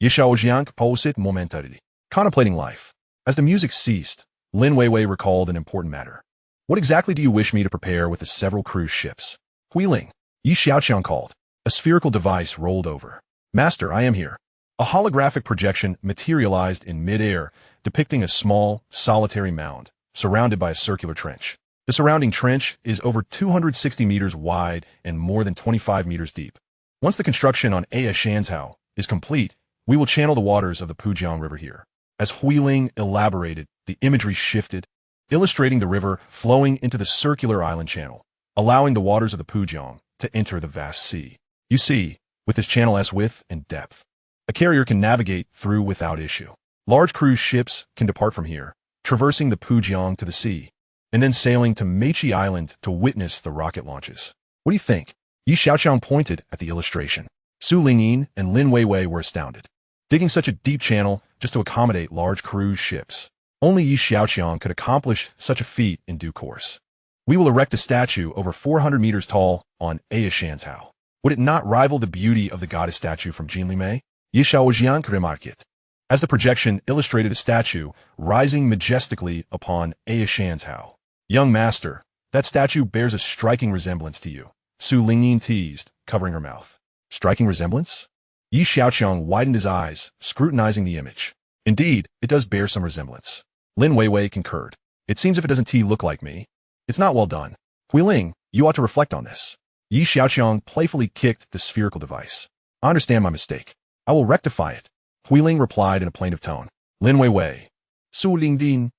Xiaoqiang posed momentarily. "Contemplating life." As the music ceased, Lin Weiwei recalled an important matter. "What exactly do you wish me to prepare with the several cruise ships?" "Huiling," Xiaoqiang called. A spherical device rolled over. "Master, I am here." A holographic projection materialized in mid-air, depicting a small, solitary mound, surrounded by a circular trench. The surrounding trench is over 260 meters wide and more than 25 meters deep. Once the construction on Xiaoqiang is complete, we will channel the waters of the Pujiang River here. As Huiling elaborated, the imagery shifted, illustrating the river flowing into the circular island channel, allowing the waters of the Pujiang to enter the vast sea. You see, with this channel's width and depth, a carrier can navigate through without issue. Large cruise ships can depart from here, traversing the Pujiang to the sea, and then sailing to Mechi Island to witness the rocket launches. What do you think? Xiaoqiang pointed at the illustration. Su Lingyin and Lin Weiwei were astounded. Digging such a deep channel just to accommodate large cruise ships. Only Xiaoqiang could accomplish such a feat in due course. "We will erect a statue over 400 meters tall on Xiaoqiang. Would it not rival the beauty of the goddess statue from Jinlimei?" Xiaoqiang remarked. As the projection illustrated a statue rising majestically upon Xiaoqiang. "Young master, that statue bears a striking resemblance to you," Su Lingyin teased, covering her mouth. "Striking resemblance?" Xiaoqiang widened his eyes, scrutinizing the image. "Indeed, it does bear some resemblance." Lin Weiwei concurred. "It seems if it doesn't look like me. It's not well done. Huiling, you ought to reflect on this." Xiaoqiang playfully kicked the spherical device. "I understand my mistake. I will rectify it," Huiling replied in a plaintive tone. "Lin Weiwei." Su Lingyin.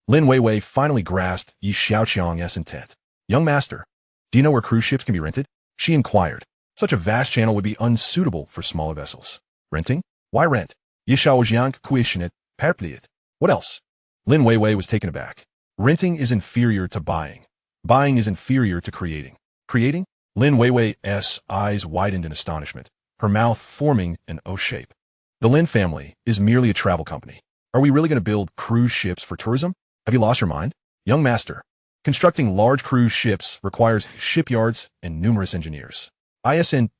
Lin Weiwei finally grasped Xiaoqiang's intent. "Young master, do you know where cruise ships can be rented?" she inquired. "Such a vast channel would be unsuitable for smaller vessels." "Renting? Why rent?" Xiaoqiang questioned, perplexed. "What else?" Lin Weiwei was taken aback. "Renting is inferior to buying. Buying is inferior to creating." "Creating?" Lin Weiwei's eyes widened in astonishment, her mouth forming an O shape. "The Lin family is merely a travel company. Are we really going to build cruise ships for tourism? Have you lost your mind?" "Young master, constructing large cruise ships requires shipyards and numerous engineers. Isn't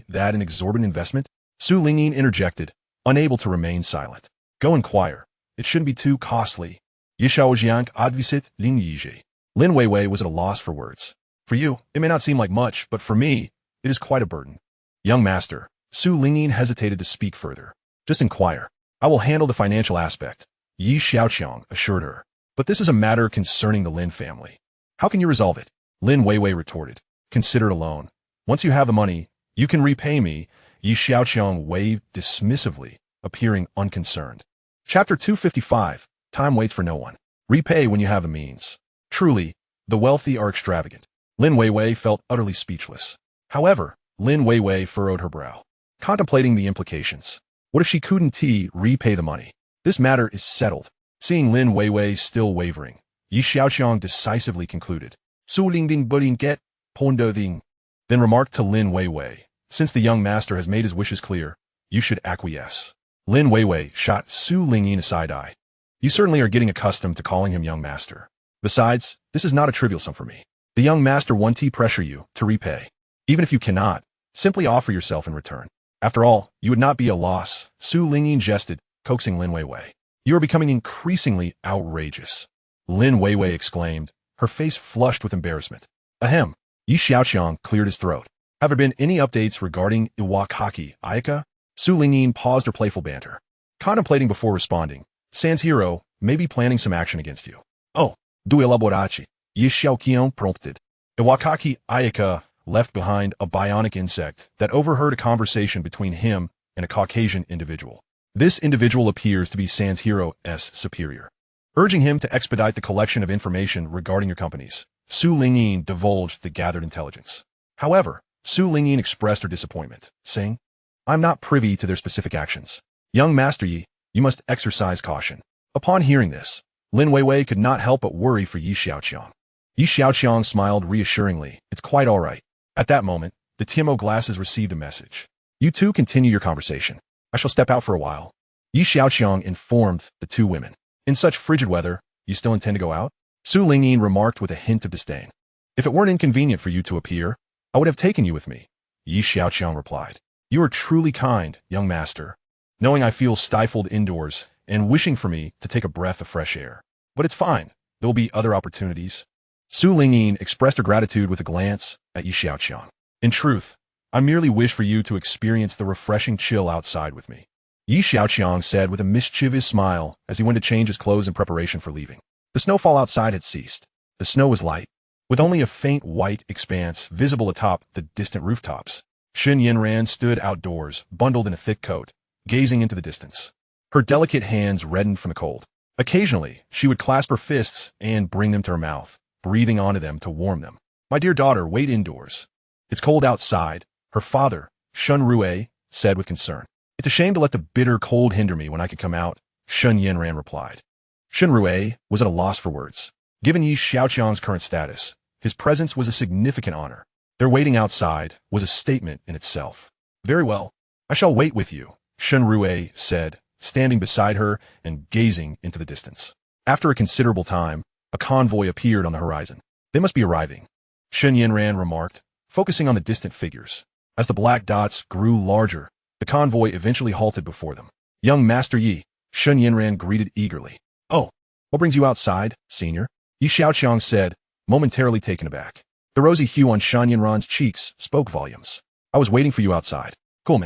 that an exorbitant investment?" Su Lingyin interjected, unable to remain silent. "Go inquire. It shouldn't be too costly." Xiaoqiang advised Lin Yizhi. Lin Weiwei was at a loss for words. "For you, it may not seem like much, but for me, it is quite a burden." "Young master," Su Lingyin hesitated to speak further. "Just inquire. I will handle the financial aspect," Xiaoqiang assured her. "But this is a matter concerning the Lin family." "How can you resolve it?" Lin Weiwei retorted. "Consider it alone. Once you have the money, you can repay me." Xiaoqiang waved dismissively, appearing unconcerned. Chapter 255. Time waits for no one. Repay when you have the means. Truly, the wealthy are extravagant. Lin Weiwei felt utterly speechless. However, Lin Weiwei furrowed her brow, contemplating the implications. What if she couldn't repay the money? This matter is settled. Seeing Lin Weiwei still wavering, Xiaoqiang decisively concluded. "Su Lingding buding get, pondered," then remarked to Lin Weiwei, "Since the young master has made his wishes clear, you should acquiesce." Lin Weiwei shot Su Lingyin a side-eye. "You certainly are getting accustomed to calling him young master. Besides, this is not a trivial sum for me. The young master won't pressure you to repay. Even if you cannot, simply offer yourself in return. After all, you would not be a loss." Su Lingyin jested, coaxing Lin Weiwei. "You are becoming increasingly outrageous," Lin Weiwei exclaimed, her face flushed with embarrassment. "Ahem." Xiaoqiang cleared his throat. Have there been any updates regarding Iwakaki, Ayaka? Su Lingyin paused her playful banter, contemplating before responding. Sans hero may be planning some action against you. Oh, do elaboraci, Yi Xiaoqiang prompted. Iwakaki Ayaka left behind a bionic insect that overheard a conversation between him and a Caucasian individual. This individual appears to be Sans Hero's superior. Urging him to expedite the collection of information regarding your companies, Su Lingyin divulged the gathered intelligence. However, Su Lingyin expressed her disappointment, saying, I'm not privy to their specific actions. Young Master Yi, you must exercise caution. Upon hearing this, Lin Weiwei could not help but worry for Yi Xiaoqiang. Yi Xiaoqiang smiled reassuringly. It's quite all right. At that moment, the TMO glasses received a message. You two continue your conversation. I shall step out for a while. Yi Xiaoqiang informed the two women. In such frigid weather, you still intend to go out? Su Lingyin remarked with a hint of disdain. If it weren't inconvenient for you to appear, I would have taken you with me. Yi Xiaoqiang replied. You are truly kind, young master, knowing I feel stifled indoors and wishing for me to take a breath of fresh air. But it's fine. There will be other opportunities. Su Lingyin expressed her gratitude with a glance at Yi Xiaoqiang. In truth, I merely wish for you to experience the refreshing chill outside with me. Yi Xiaoqiang said with a mischievous smile as he went to change his clothes in preparation for leaving. The snowfall outside had ceased. The snow was light, with only a faint white expanse visible atop the distant rooftops. Shen Yinran stood outdoors, bundled in a thick coat, gazing into the distance. Her delicate hands reddened from the cold. Occasionally, she would clasp her fists and bring them to her mouth, breathing onto them to warm them. My dear daughter, wait indoors. It's cold outside, her father, Shun Rue, said with concern. It's a shame to let the bitter cold hinder me when I could come out, Shun Yinran replied. Shun Rue was at a loss for words. Given Yi Xiaoqiang's current status, his presence was a significant honor. Their waiting outside was a statement in itself. Very well, I shall wait with you, Shun Rue said, standing beside her and gazing into the distance. After a considerable time, a convoy appeared on the horizon. They must be arriving, Shun Yinran remarked, focusing on the distant figures. As the black dots grew larger, the convoy eventually halted before them. Young Master Yi, Shun Yinran greeted eagerly. Oh, what brings you outside, senior? Yi Xiaoqiang said, momentarily taken aback. The rosy hue on Shan Yinran's cheeks spoke volumes. I was waiting for you outside. Cool,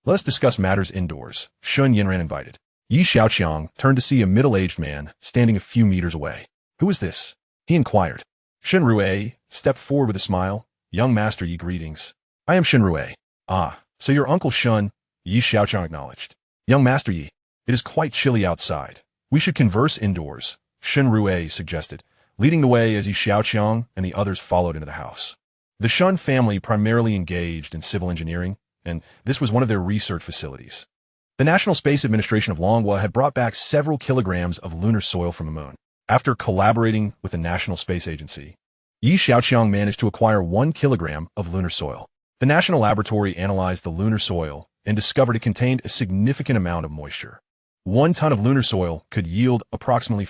let us discuss matters indoors, Shun Yinran invited. Yi Xiaoqiang turned to see a middle-aged man standing a few meters away. Who is this? He inquired. Shen Rue stepped forward with a smile. Young Master Yi, greetings. I am Shen Rue. Ah, so your uncle Shun, Yi Xiaoqiang acknowledged. Young Master Yi, it is quite chilly outside. We should converse indoors, Shen Rue suggested, leading the way as Yi Xiaoqiang and the others followed into the house. The Shun family primarily engaged in civil engineering, and this was one of their research facilities. The National Space Administration of Longhua had brought back several kilograms of lunar soil from the moon. After collaborating with the National Space Agency, Yi Xiaoqiang managed to acquire 1 kilogram of lunar soil. The National Laboratory analyzed the lunar soil and discovered it contained a significant amount of moisture. 1 ton of lunar soil could yield approximately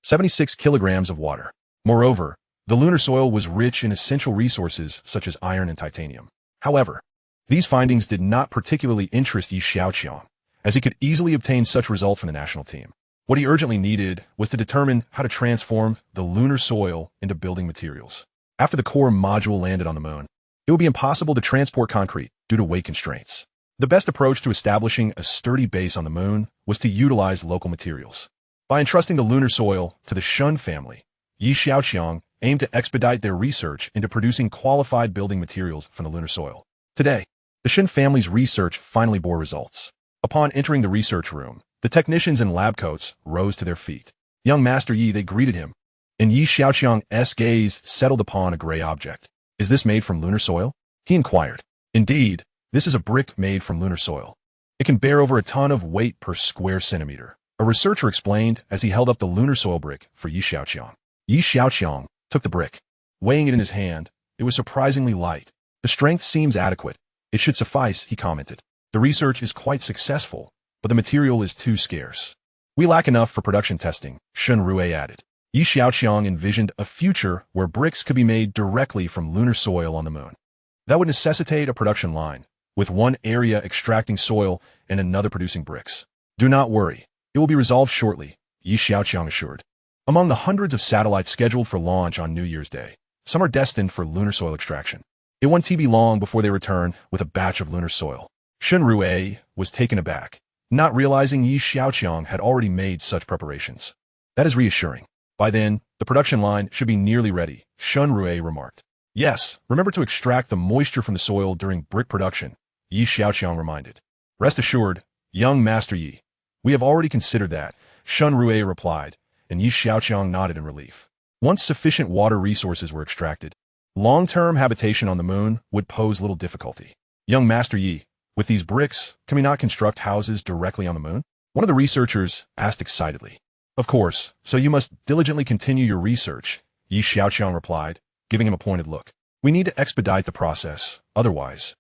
76 kilograms of water. Moreover, the lunar soil was rich in essential resources such as iron and titanium. However, these findings did not particularly interest Yi Xiaoqiang, as he could easily obtain such results from the national team. What he urgently needed was to determine how to transform the lunar soil into building materials. After the core module landed on the moon, it would be impossible to transport concrete due to weight constraints. The best approach to establishing a sturdy base on the moon was to utilize local materials. By entrusting the lunar soil to the Shun family, Yi Xiaoqiang aimed to expedite their research into producing qualified building materials from the lunar soil. Today, the Shun family's research finally bore results. Upon entering the research room, the technicians in lab coats rose to their feet. Young Master Yi, they greeted him, and Yi Xiaoqiang's gaze settled upon a gray object. Is this made from lunar soil? He inquired. Indeed, this is a brick made from lunar soil. It can bear over a ton of weight per square centimeter, a researcher explained as he held up the lunar soil brick for Yi Xiaoqiang. Yi Xiaoqiang took the brick. Weighing it in his hand, it was surprisingly light. The strength seems adequate. It should suffice, he commented. The research is quite successful, but the material is too scarce. We lack enough for production testing, Shun Rue added. Yi Xiaoqiang envisioned a future where bricks could be made directly from lunar soil on the moon. That would necessitate a production line, with one area extracting soil and another producing bricks. Do not worry, it will be resolved shortly, Yi Xiaoqiang assured. Among the hundreds of satellites scheduled for launch on New Year's Day, some are destined for lunar soil extraction. It won't be long before they return with a batch of lunar soil. Shen Rue was taken aback, not realizing Xiaoqiang had already made such preparations. That is reassuring. By then, the production line should be nearly ready, Shen Rue remarked. Yes, remember to extract the moisture from the soil during brick production, Yi Xiaoqiang reminded. Rest assured, young Master Yi. We have already considered that, Shen Rue replied, and Yi Xiaoqiang nodded in relief. Once sufficient water resources were extracted, long-term habitation on the moon would pose little difficulty. Young Master Yi, with these bricks, can we not construct houses directly on the moon? One of the researchers asked excitedly. Of course, so you must diligently continue your research, Yi Xiaoqiang replied, giving him a pointed look. We need to expedite the process, otherwise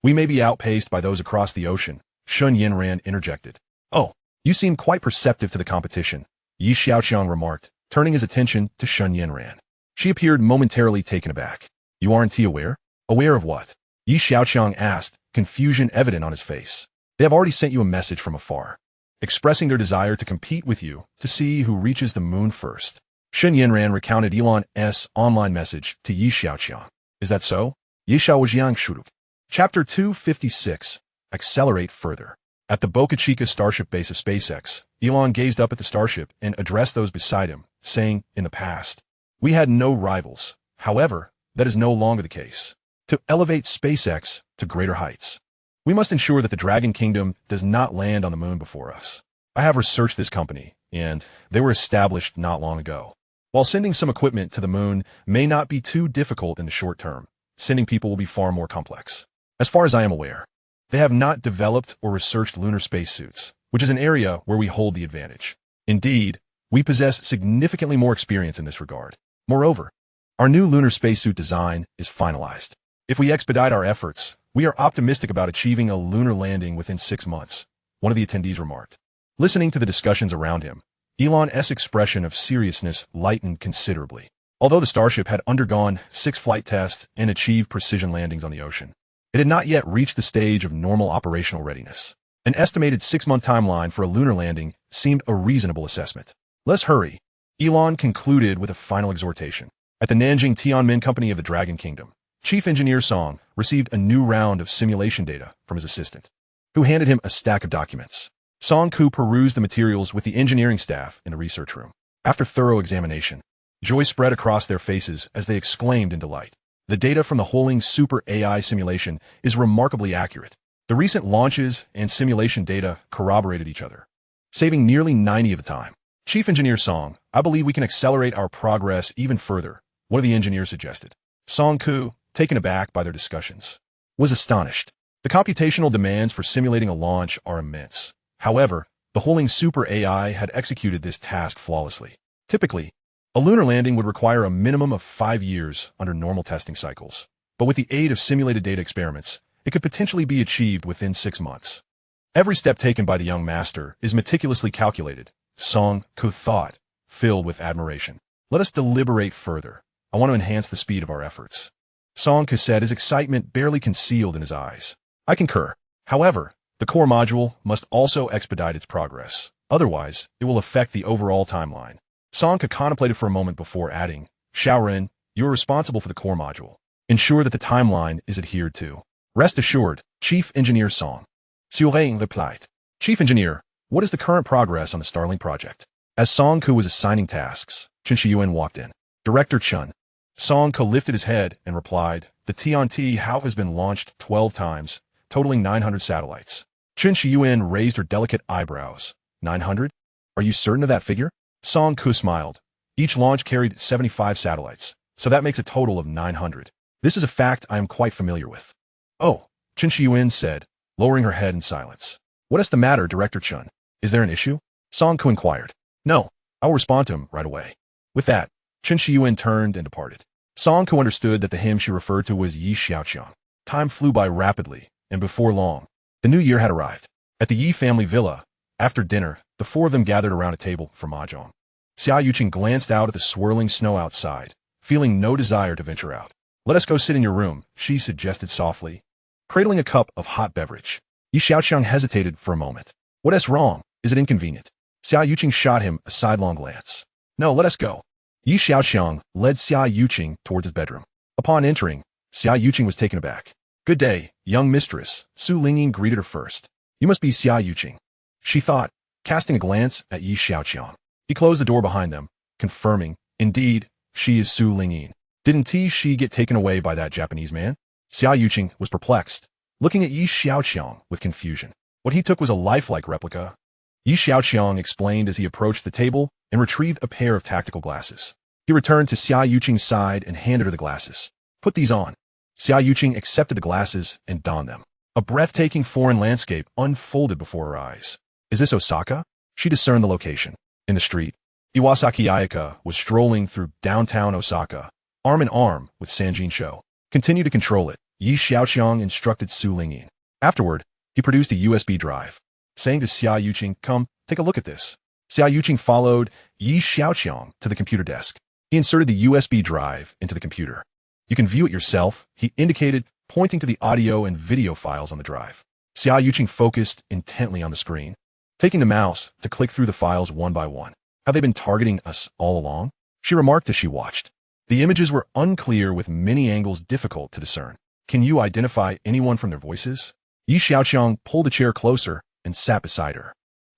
we may be outpaced by those across the ocean, Shun Yinran interjected. Oh, you seem quite perceptive to the competition, Yi Xiaoqiang remarked, turning his attention to Shun Yinran. She appeared momentarily taken aback. You aren't aware? Aware of what? Yi Xiaoqiang asked, confusion evident on his face. They have already sent you a message from afar, expressing their desire to compete with you to see who reaches the moon first. Shen Yinran recounted Elon's online message to Yi Xiaoqiang. Is that so? Yi Xiaoqiang shuruk. Chapter 256. Accelerate further. At the Boca Chica Starship base of SpaceX, Elon gazed up at the Starship and addressed those beside him, saying, in the past, we had no rivals. However, that is no longer the case. To elevate SpaceX to greater heights, we must ensure that the Dragon Kingdom does not land on the moon before us. I have researched this company, and they were established not long ago. While sending some equipment to the moon may not be too difficult in the short term, sending people will be far more complex. As far as I am aware, they have not developed or researched lunar spacesuits, which is an area where we hold the advantage. Indeed, we possess significantly more experience in this regard. Moreover, our new lunar spacesuit design is finalized. If we expedite our efforts, we are optimistic about achieving a lunar landing within 6 months, one of the attendees remarked. Listening to the discussions around him, Elon's expression of seriousness lightened considerably. Although the Starship had undergone 6 flight tests and achieved precision landings on the ocean, it had not yet reached the stage of normal operational readiness. An estimated 6-month timeline for a lunar landing seemed a reasonable assessment. Let's hurry, Elon concluded with a final exhortation. At the Nanjing Tianmin Company of the Dragon Kingdom, Chief Engineer Song received a new round of simulation data from his assistant, who handed him a stack of documents. Song Ku perused the materials with the engineering staff in the research room. After thorough examination, joy spread across their faces as they exclaimed in delight. The data from the Holing Super AI simulation is remarkably accurate. The recent launches and simulation data corroborated each other, saving nearly 90% of the time. Chief Engineer Song, I believe we can accelerate our progress even further, one of the engineers suggested. Song Ku, taken aback by their discussions, was astonished. The computational demands for simulating a launch are immense. However, the Holing Super AI had executed this task flawlessly. Typically, a lunar landing would require a minimum of 5 years under normal testing cycles, but with the aid of simulated data experiments, it could potentially be achieved within 6 months. Every step taken by the young master is meticulously calculated, Song Ku thought, filled with admiration. Let us deliberate further. I want to enhance the speed of our efforts. Song Ku said, his excitement barely concealed in his eyes. I concur. However, the core module must also expedite its progress. Otherwise, it will affect the overall timeline. Song Ku contemplated for a moment before adding, Xiaoren, you are responsible for the core module. Ensure that the timeline is adhered to. Rest assured, Chief Engineer Song. Xiaoqiang replied. Chief Engineer, what is the current progress on the Starlink project? As Song Ku was assigning tasks, Chen Shiyuan walked in. Director Chen. Song Ku lifted his head and replied, the TNT HAL has been launched 12 times, totaling 900 satellites. Chen Shiyuan raised her delicate eyebrows. 900? Are you certain of that figure? Song Ku smiled. Each launch carried 75 satellites, so that makes a total of 900. This is a fact I am quite familiar with. Oh, Chen Shiyuan said, lowering her head in silence. What is the matter, Director Chen? Is there an issue? Song Ku inquired. No, I will respond to him right away. With that, Chen Shiyuan turned and departed. Song Ku understood that the him she referred to was Yi Xiaoqiang. Time flew by rapidly, and before long, the new year had arrived. At the Yi family villa, after dinner, the 4 of them gathered around a table for mahjong. Xiaoqiang glanced out at the swirling snow outside, feeling no desire to venture out. Let us go sit in your room, she suggested softly, cradling a cup of hot beverage. Yi Xiaoqiang hesitated for a moment. What is wrong? Is it inconvenient? Xiaoqiang shot him a sidelong glance. No, let us go. Yi Xiaoqiang led Xiaoqiang towards his bedroom. Upon entering, Xiaoqiang was taken aback. "Good day, young mistress," Su Lingyin greeted her first. "You must be Xiaoqiang," she thought, casting a glance at Xiaoqiang. He closed the door behind them, confirming, "Indeed, she is Su Lingyin. Didn't she get taken away by that Japanese man?" Xiaoqiang was perplexed, looking at Xiaoqiang with confusion. What he took was a lifelike replica. Xiaoqiang explained as he approached the table and retrieved a pair of tactical glasses. He returned to Xiaoqiang's side and handed her the glasses. "Put these on." Xiaoqiang accepted the glasses and donned them. A breathtaking foreign landscape unfolded before her eyes. "Is this Osaka?" She discerned the location. In the street, Iwasaki Ayaka was strolling through downtown Osaka, arm in arm with Sanjin Sho. "Continue to control it," Xiaoqiang instructed Su Lingyin. Afterward, he produced a USB drive, saying to Xiaoqiang, "Come, take a look at this." Xiaoqiang followed Xiaoqiang to the computer desk. He inserted the USB drive into the computer. "You can view it yourself," he indicated, pointing to the audio and video files on the drive. Xiaoqiang focused intently on the screen, taking the mouse to click through the files one by one. "Have they been targeting us all along?" she remarked as she watched. The images were unclear with many angles difficult to discern. "Can you identify anyone from their voices?" Xiaoqiang pulled a chair closer and sat beside her.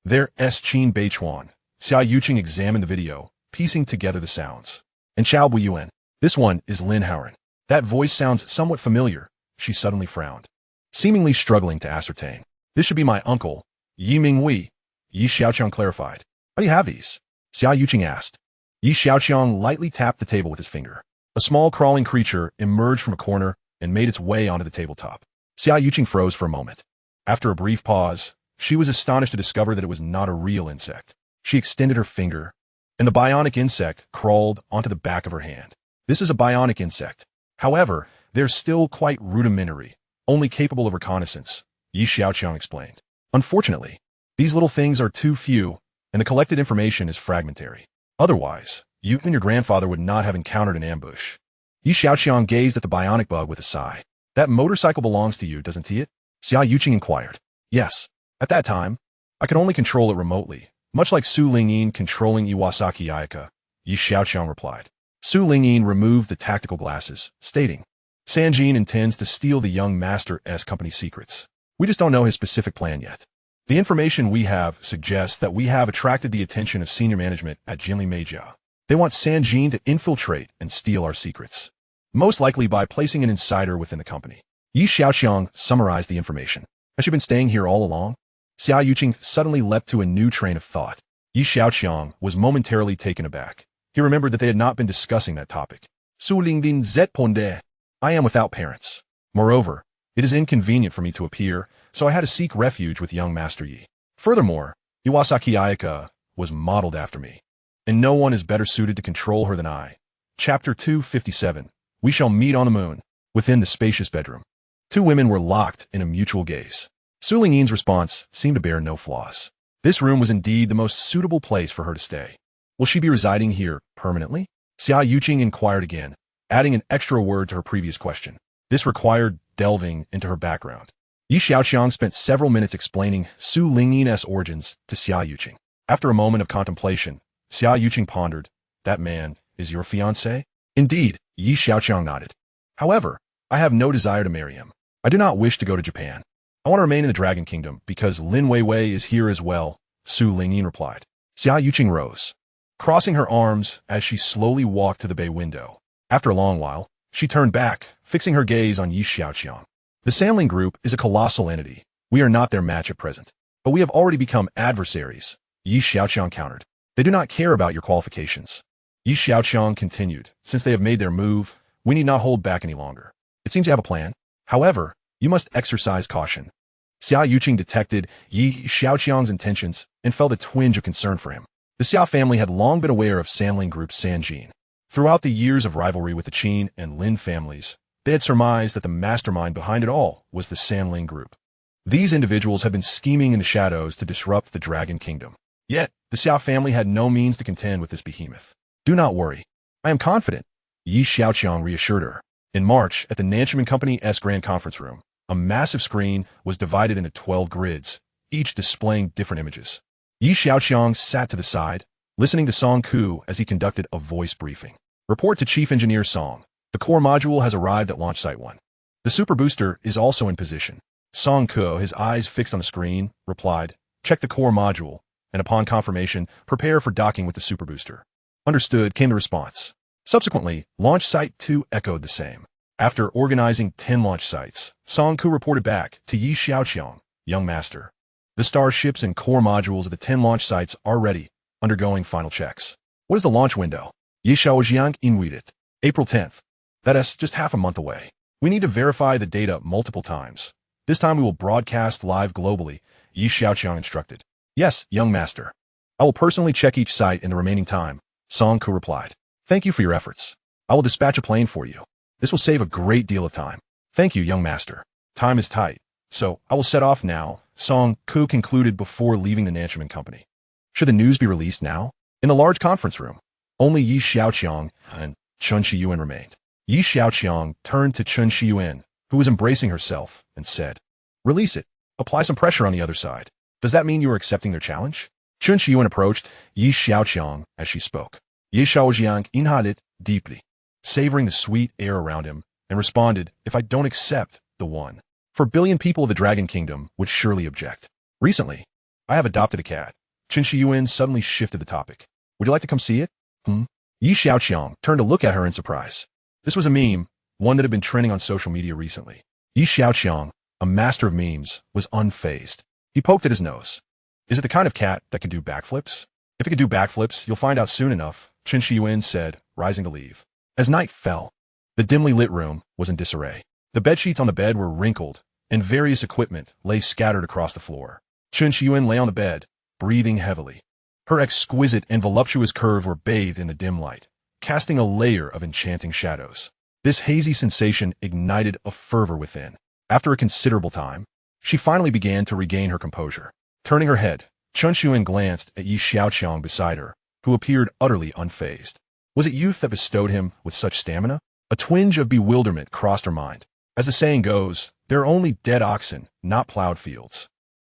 "There is Qin Beichuan." Xiaoqiang examined the video, piecing together the sounds. "And Chao Buiyuan. This one is Lin Haoran. That voice sounds somewhat familiar." She suddenly frowned, seemingly struggling to ascertain. "This should be my uncle, Yi Mingwei," Xiaoqiang clarified. "How do you have these?" Xiaoqiang asked. Xiaoqiang lightly tapped the table with his finger. A small crawling creature emerged from a corner and made its way onto the tabletop. Xiaoqiang froze for a moment. After a brief pause, she was astonished to discover that it was not a real insect. She extended her finger, and the bionic insect crawled onto the back of her hand. "This is a bionic insect. However, they're still quite rudimentary, only capable of reconnaissance," Xiaoqiang explained. "Unfortunately, these little things are too few, and the collected information is fragmentary. Otherwise, you and your grandfather would not have encountered an ambush." Xiaoqiang gazed at the bionic bug with a sigh. "That motorcycle belongs to you, doesn't it?" Xiaoqiang inquired. "Yes. At that time, I could only control it remotely, much like Su Lingyin controlling Iwasaki Ayaka," Xiaoqiang replied. Su Lingyin removed the tactical glasses, stating, "Sanjin intends to steal the young master's company secrets. We just don't know his specific plan yet. The information we have suggests that we have attracted the attention of senior management at Jinli Meijia. They want Sanjin to infiltrate and steal our secrets, most likely by placing an insider within the company." Xiaoqiang summarized the information. "Has she been staying here all along?" Xiaoqiang suddenly leapt to a new train of thought. Xiaoqiang was momentarily taken aback. He remembered that they had not been discussing that topic. "Su Lingyin zet pondered. I am without parents. Moreover, it is inconvenient for me to appear, so I had to seek refuge with young Master Yi. Furthermore, Iwasaki Ayaka was modeled after me, and no one is better suited to control her than I." Chapter 257. We shall meet on the moon. Within the spacious bedroom, two women were locked in a mutual gaze. Su Lingyin's response seemed to bear no flaws. This room was indeed the most suitable place for her to stay. "Will she be residing here permanently?" Xiaoqiang inquired again, adding an extra word to her previous question. This required delving into her background. Xiaoqiang spent several minutes explaining Su Lingyin's origins to Xiaoqiang. After a moment of contemplation, Xiaoqiang pondered, "That man is your fiancé?" "Indeed," Xiaoqiang nodded. "However, I have no desire to marry him. I do not wish to go to Japan. I want to remain in the Dragon Kingdom because Lin Weiwei is here as well," Su Lingyin replied. Xiaoqiang rose, crossing her arms as she slowly walked to the bay window. After a long while, she turned back, fixing her gaze on Xiaoqiang. "The Sanling Group is a colossal entity. We are not their match at present. But we have already become adversaries," Xiaoqiang countered. "They do not care about your qualifications." Xiaoqiang continued, "Since they have made their move, we need not hold back any longer. It seems you have a plan. However, you must exercise caution." Xiaoqiang detected Xiaoqiang's intentions and felt a twinge of concern for him. The Xiao family had long been aware of Sanling Group's Sanjin. Throughout the years of rivalry with the Qin and Lin families, they had surmised that the mastermind behind it all was the Sanling Group. These individuals had been scheming in the shadows to disrupt the Dragon Kingdom. Yet, the Xiao family had no means to contend with this behemoth. "Do not worry. I am confident," Xiaoqiang reassured her. In March, at the Nanchman Company's Grand Conference Room, a massive screen was divided into 12 grids, each displaying different images. Xiaoqiang sat to the side, listening to Song Ku as he conducted a voice briefing. "Report to Chief Engineer Song. The core module has arrived at launch site 1. The super booster is also in position. Song Ke, his eyes fixed on the screen, replied, "Check the core module, and upon confirmation, prepare for docking with the super booster." "Understood," came the response. Subsequently, launch site 2 echoed the same. After organizing 10 launch sites, Song Ke reported back to Xiaoqiang, young master. "The starships and core modules of the 10 launch sites are ready, undergoing final checks." "What is the launch window?" Xiaoqiang inweeded. "April 10th. That is just half a month away. We need to verify the data multiple times. This time we will broadcast live globally," Xiaoqiang instructed. "Yes, young master. I will personally check each site in the remaining time," Song Ke replied. "Thank you for your efforts. I will dispatch a plane for you. This will save a great deal of time." "Thank you, young master. Time is tight, so I will set off now," Song Ke concluded before leaving the Nanchaman company. Should the news be released now? In the large conference room, only Xiaoqiang and Chen Shiyuan remained. Xiaoqiang turned to Chen Shiyuan, who was embracing herself, and said, "Release it. Apply some pressure on the other side. Does that mean you are accepting their challenge?" Chen Shiyuan approached Xiaoqiang as she spoke. Xiaoqiang inhaled deeply, savoring the sweet air around him, and responded, "If I don't accept the 1 billion people of the Dragon Kingdom would surely object. Recently, I have adopted a cat." Chen Shiyuan suddenly shifted the topic. "Would you like to come see it?" Xiaoqiang turned to look at her in surprise. This was a meme, one that had been trending on social media recently. Xiaoqiang, a master of memes, was unfazed. He poked at his nose. "Is it the kind of cat that can do backflips?" "If it can do backflips, you'll find out soon enough," Chen Shiyuan said, rising to leave. As night fell, the dimly lit room was in disarray. The bedsheets on the bed were wrinkled, and various equipment lay scattered across the floor. Chen Shiyuan lay on the bed, breathing heavily. Her exquisite and voluptuous curves were bathed in the dim light, casting a layer of enchanting shadows. This hazy sensation ignited a fervor within. After a considerable time, she finally began to regain her composure. Turning her head, Chen Shiyuan glanced at Xiaoqiang beside her, who appeared utterly unfazed. Was it youth that bestowed him with such stamina? A twinge of bewilderment crossed her mind. As the saying goes, there are only dead oxen, not plowed fields.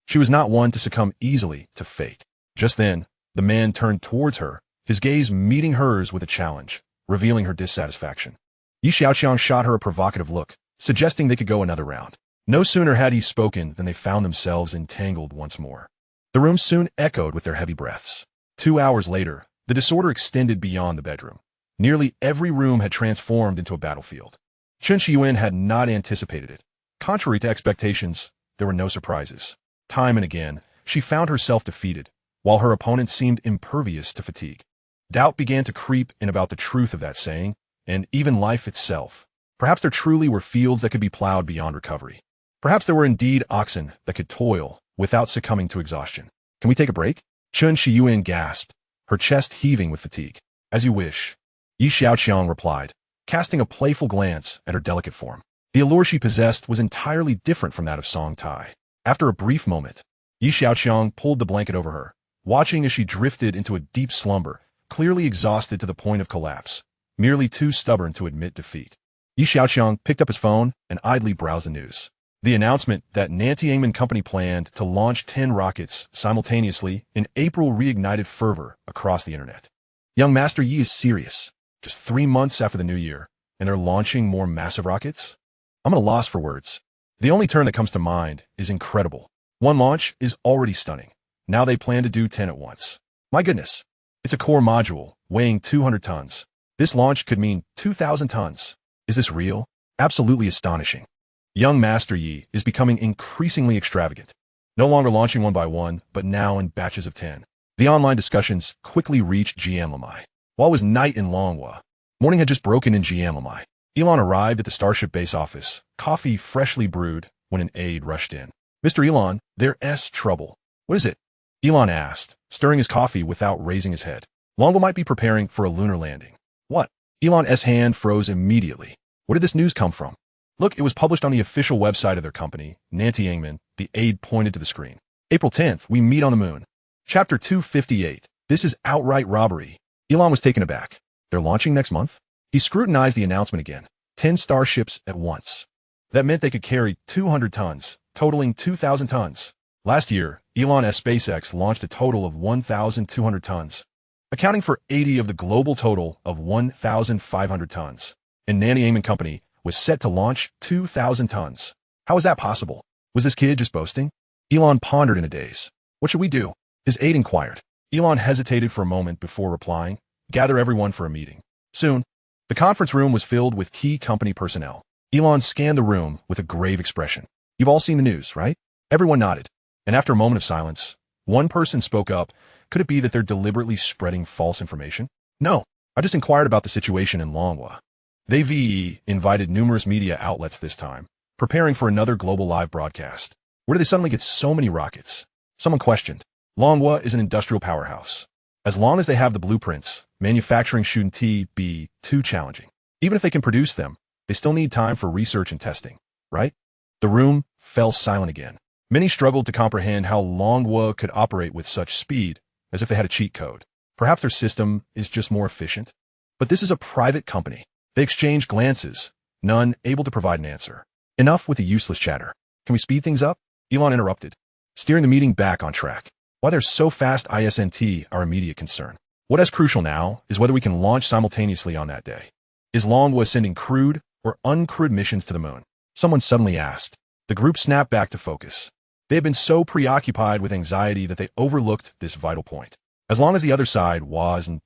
She was not one to succumb easily to fate. Just then, the man turned towards her, his gaze meeting hers with a challenge, revealing her dissatisfaction. Xiaoqiang shot her a provocative look, suggesting they could go another round. No sooner had he spoken than they found themselves entangled once more. The room soon echoed with their heavy breaths. 2 hours later, the disorder extended beyond the bedroom. Nearly every room had transformed into a battlefield. Chen Shiyuan had not anticipated it. Contrary to expectations, there were no surprises. Time and again, she found herself defeated, while her opponent seemed impervious to fatigue. Doubt began to creep in about the truth of that saying, and even life itself. Perhaps there truly were fields that could be plowed beyond recovery. Perhaps there were indeed oxen that could toil without succumbing to exhaustion. "Can we take a break?" Chen Shiyuan gasped, her chest heaving with fatigue. "As you wish," Xiaoqiang replied, casting a playful glance at her delicate form. The allure she possessed was entirely different from that of Song Tai. After a brief moment, Xiaoqiang pulled the blanket over her, watching as she drifted into a deep slumber, clearly exhausted to the point of collapse, merely too stubborn to admit defeat. Xiaoqiang picked up his phone and idly browsed the news. The announcement that Nanchaman Company planned to launch 10 rockets simultaneously in April reignited fervor across the internet. Young Master Yi is serious. Just 3 months after the new year, and they're launching more massive rockets? I'm at a loss for words. The only term that comes to mind is incredible. One launch is already stunning. Now they plan to do 10 at once. My goodness. It's a core module, weighing 200 tons. This launch could mean 2,000 tons. Is this real? Absolutely astonishing. Young Master Yi is becoming increasingly extravagant. No longer launching one by one, but now in batches of 10. The online discussions quickly reached Lamai. While it was night in Longhua, morning had just broken in Lamai. Elon arrived at the Starship base office, coffee freshly brewed, when an aide rushed in. "Mr. Elon, there's trouble." "What is it?" Elon asked, stirring his coffee without raising his head. Longhua might be preparing for a lunar landing. "What?" Elon's hand froze immediately. Where did this news come from? "Look, it was published on the official website of their company, Nanchaman." The aide pointed to the screen. "April 10th, we meet on the moon." Chapter 258. This is outright robbery. Elon was taken aback. They're launching next month? He scrutinized the announcement again. 10 starships at once. That meant they could carry 200 tons, totaling 2,000 tons. Last year, Elon's SpaceX launched a total of 1,200 tons, accounting for 80 of the global total of 1,500 tons. and Xiaoqiang company was set to launch 2,000 tons. How was that possible? Was this kid just boasting? Elon pondered in a daze. What should we do? His aide inquired. Elon hesitated for a moment before replying, gather everyone for a meeting. Soon, the conference room was filled with key company personnel. Elon scanned the room with a grave expression. You've all seen the news, right? Everyone nodded. And after a moment of silence, one person spoke up. Could it be that they're deliberately spreading false information? No, I just inquired about the situation in Longhua. They invited numerous media outlets this time, preparing for another global live broadcast. Where do they suddenly get so many rockets? Someone questioned. Longhua is an industrial powerhouse. As long as they have the blueprints, manufacturing shouldn't be too challenging. Even if they can produce them, they still need time for research and testing, right? The room fell silent again. Many struggled to comprehend how Longhua could operate with such speed, as if they had a cheat code. Perhaps their system is just more efficient. But this is a private company. They exchanged glances, none able to provide an answer. Enough with the useless chatter. Can we speed things up? Elon interrupted, steering the meeting back on track. Why they're so fast isn't our immediate concern. What is crucial now is whether we can launch simultaneously on that day. Is Longhua sending crewed or uncrewed missions to the moon? Someone suddenly asked. The group snapped back to focus. They had been so preoccupied with anxiety that they overlooked this vital point. As long as the other side wasn't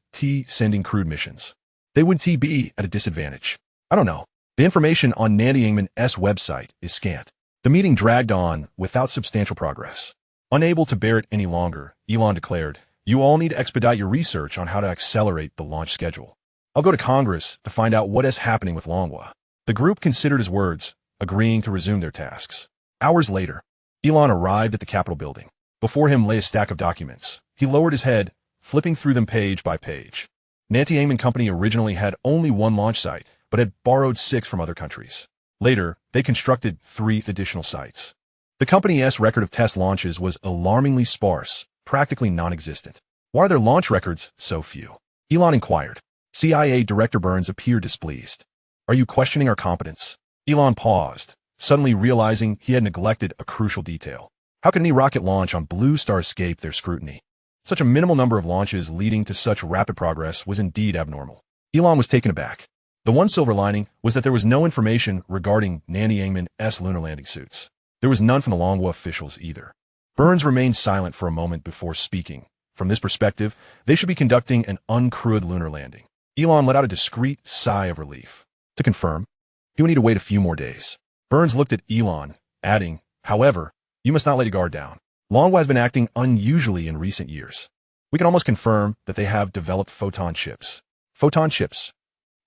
sending crewed missions, they would be at a disadvantage. I don't know. The information on Xiaoqiang's website is scant. The meeting dragged on without substantial progress. Unable to bear it any longer, Elon declared, you all need to expedite your research on how to accelerate the launch schedule. I'll go to Congress to find out what is happening with Longhua. The group considered his words, agreeing to resume their tasks. Hours later, Elon arrived at the Capitol building. Before him lay a stack of documents. He lowered his head, flipping through them page by page. Xiaoqiang company originally had only one launch site, but had borrowed 6 from other countries. Later, they constructed 3 additional sites. The company's record of test launches was alarmingly sparse, practically non-existent. Why are their launch records so few? Elon inquired. CIA Director Burns appeared displeased. Are you questioning our competence? Elon paused, suddenly realizing he had neglected a crucial detail. How can any rocket launch on Blue Star escape their scrutiny? Such a minimal number of launches leading to such rapid progress was indeed abnormal. Elon was taken aback. The one silver lining was that there was no information regarding Xiaoqiang's lunar landing suits. There was none from the Longhua officials either. Burns remained silent for a moment before speaking. From this perspective, they should be conducting an uncrewed lunar landing. Elon let out a discreet sigh of relief. To confirm, he would need to wait a few more days. Burns looked at Elon, adding, however, you must not let your guard down. Longhua has been acting unusually in recent years. We can almost confirm that they have developed photon chips. Photon chips?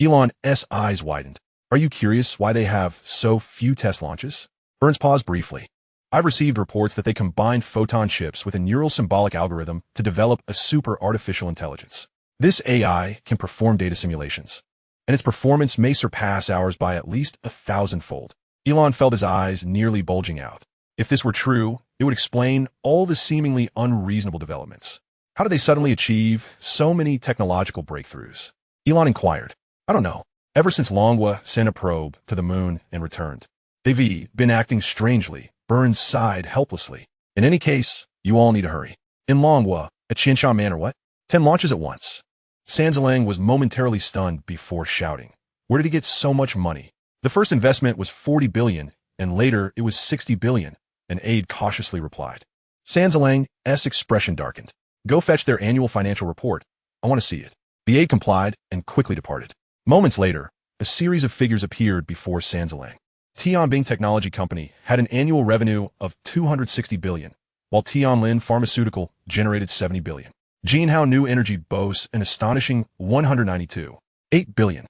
Elon's eyes widened. Are you curious why they have so few test launches? Burns paused briefly. I've received reports that they combined photon chips with a neural symbolic algorithm to develop a super artificial intelligence. This AI can perform data simulations, and its performance may surpass ours by at least 1,000-fold. Elon felt his eyes nearly bulging out. If this were true, it would explain all the seemingly unreasonable developments. How did they suddenly achieve so many technological breakthroughs? Elon inquired. I don't know. Ever since Longhua sent a probe to the moon and returned, they've been acting strangely. Burns sighed helplessly. In any case, you all need to hurry. In Longhua, at Xiaoqiang Manor, what? 10 launches at once. Xiaoqiang was momentarily stunned before shouting. Where did he get so much money? The first investment was 40 billion, and later it was 60 billion, an aide cautiously replied. Xiaoqiang's expression darkened. Go fetch their annual financial report. I want to see it. The aide complied and quickly departed. Moments later, a series of figures appeared before Xiaoqiang. Tianbing Technology Company had an annual revenue of 260 billion, while Tianlin Pharmaceutical generated 70 billion. Jinhao New Energy boasts an astonishing 192.8 billion.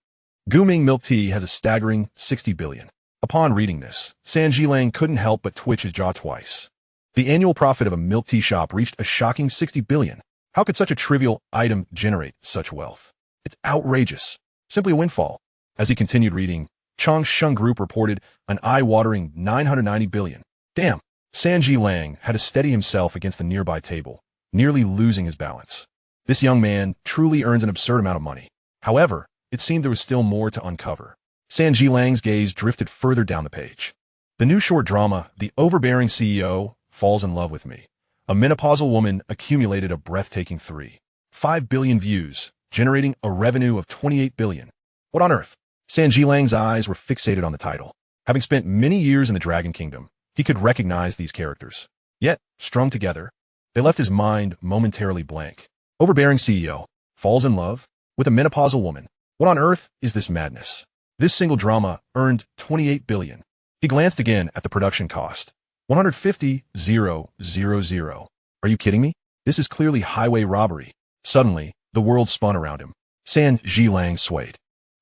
Guming Milk Tea has a staggering 60 billion. Upon reading this, Sanjilang couldn't help but twitch his jaw twice. The annual profit of a milk tea shop reached a shocking 60 billion. How could such a trivial item generate such wealth? It's outrageous. Simply a windfall. As he continued reading, Xia Group reported an eye-watering 990 billion. Damn. Sanjilang had to steady himself against the nearby table, nearly losing his balance. This young man truly earns an absurd amount of money. However, it seemed there was still more to uncover. Sanjilang's gaze drifted further down the page. The new short drama, The Overbearing CEO Falls in Love with Me. A menopausal woman accumulated a breathtaking 3.5 billion views, generating a revenue of 28 billion. What on earth? San Zhilang's eyes were fixated on the title. Having spent many years in the Dragon Kingdom, he could recognize these characters. Yet, strung together, they left his mind momentarily blank. Overbearing CEO falls in love with a menopausal woman. What on earth is this madness? This single drama earned 28 billion. He glanced again at the production cost. 150,000. Are you kidding me? This is clearly highway robbery. Suddenly, the world spun around him. San Zhilang swayed,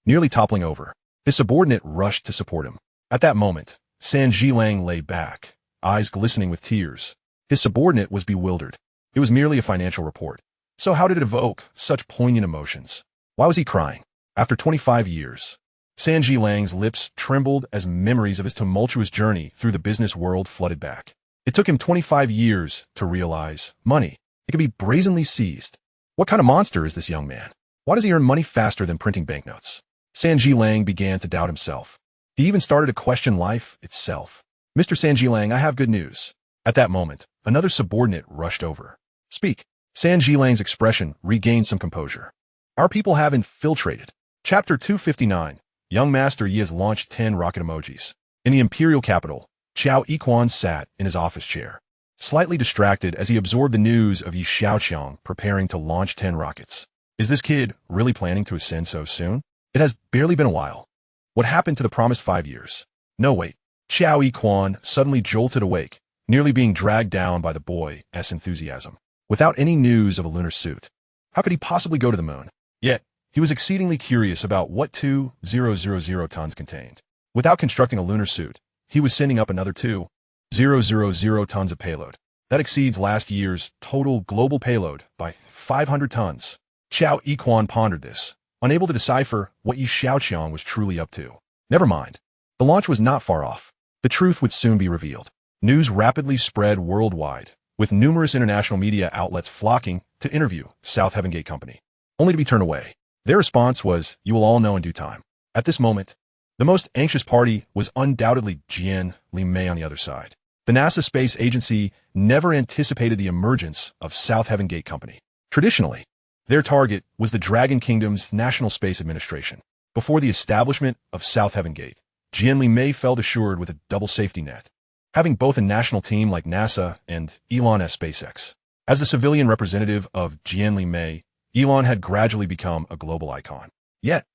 nearly toppling over. His subordinate rushed to support him. At that moment, San Zhilang lay back, eyes glistening with tears. His subordinate was bewildered. It was merely a financial report. So how did it evoke such poignant emotions? Why was he crying? After 25 years, San Zhilang's lips trembled as memories of his tumultuous journey through the business world flooded back. It took him 25 years to realize money. It could be brazenly seized. What kind of monster is this young man? Why does he earn money faster than printing banknotes? San Zhilang began to doubt himself. He even started to question life itself. Mr. San Zhilang, I have good news. At that moment, another subordinate rushed over. Speak. San Zhilang's expression regained some composure. Our people have infiltrated. Chapter 259. Young Master Yi has launched 10 rocket emojis. In the imperial capital, Xiaoqiang sat in his office chair, slightly distracted as he absorbed the news of Xiaoqiang preparing to launch 10 rockets. Is this kid really planning to ascend so soon? It has barely been a while. What happened to the promised 5 years? No, wait. Xiaoqiang suddenly jolted awake, nearly being dragged down by the boy's enthusiasm. Without any news of a lunar suit, how could he possibly go to the moon? Yet, he was exceedingly curious about what 2,000 tons contained. Without constructing a lunar suit, he was sending up another 2,000 tons of payload. That exceeds last year's total global payload by 500 tons. Xiaoqiang pondered this, unable to decipher what Xiaoqiang was truly up to. Never mind. The launch was not far off. The truth would soon be revealed. News rapidly spread worldwide, with numerous international media outlets flocking to interview South Heaven Gate Company, only to be turned away. Their response was, "You will all know in due time." At this moment, the most anxious party was undoubtedly Jian Li-mei on the other side. The NASA Space Agency never anticipated the emergence of South Heaven Gate Company. Traditionally, their target was the Dragon Kingdom's National Space Administration. Before the establishment of South Heaven Gate, Jian Li-mei felt assured with a double safety net, having both a national team like NASA and Elon's SpaceX. As the civilian representative of Jian Li-mei, Elon had gradually become a global icon. Yet,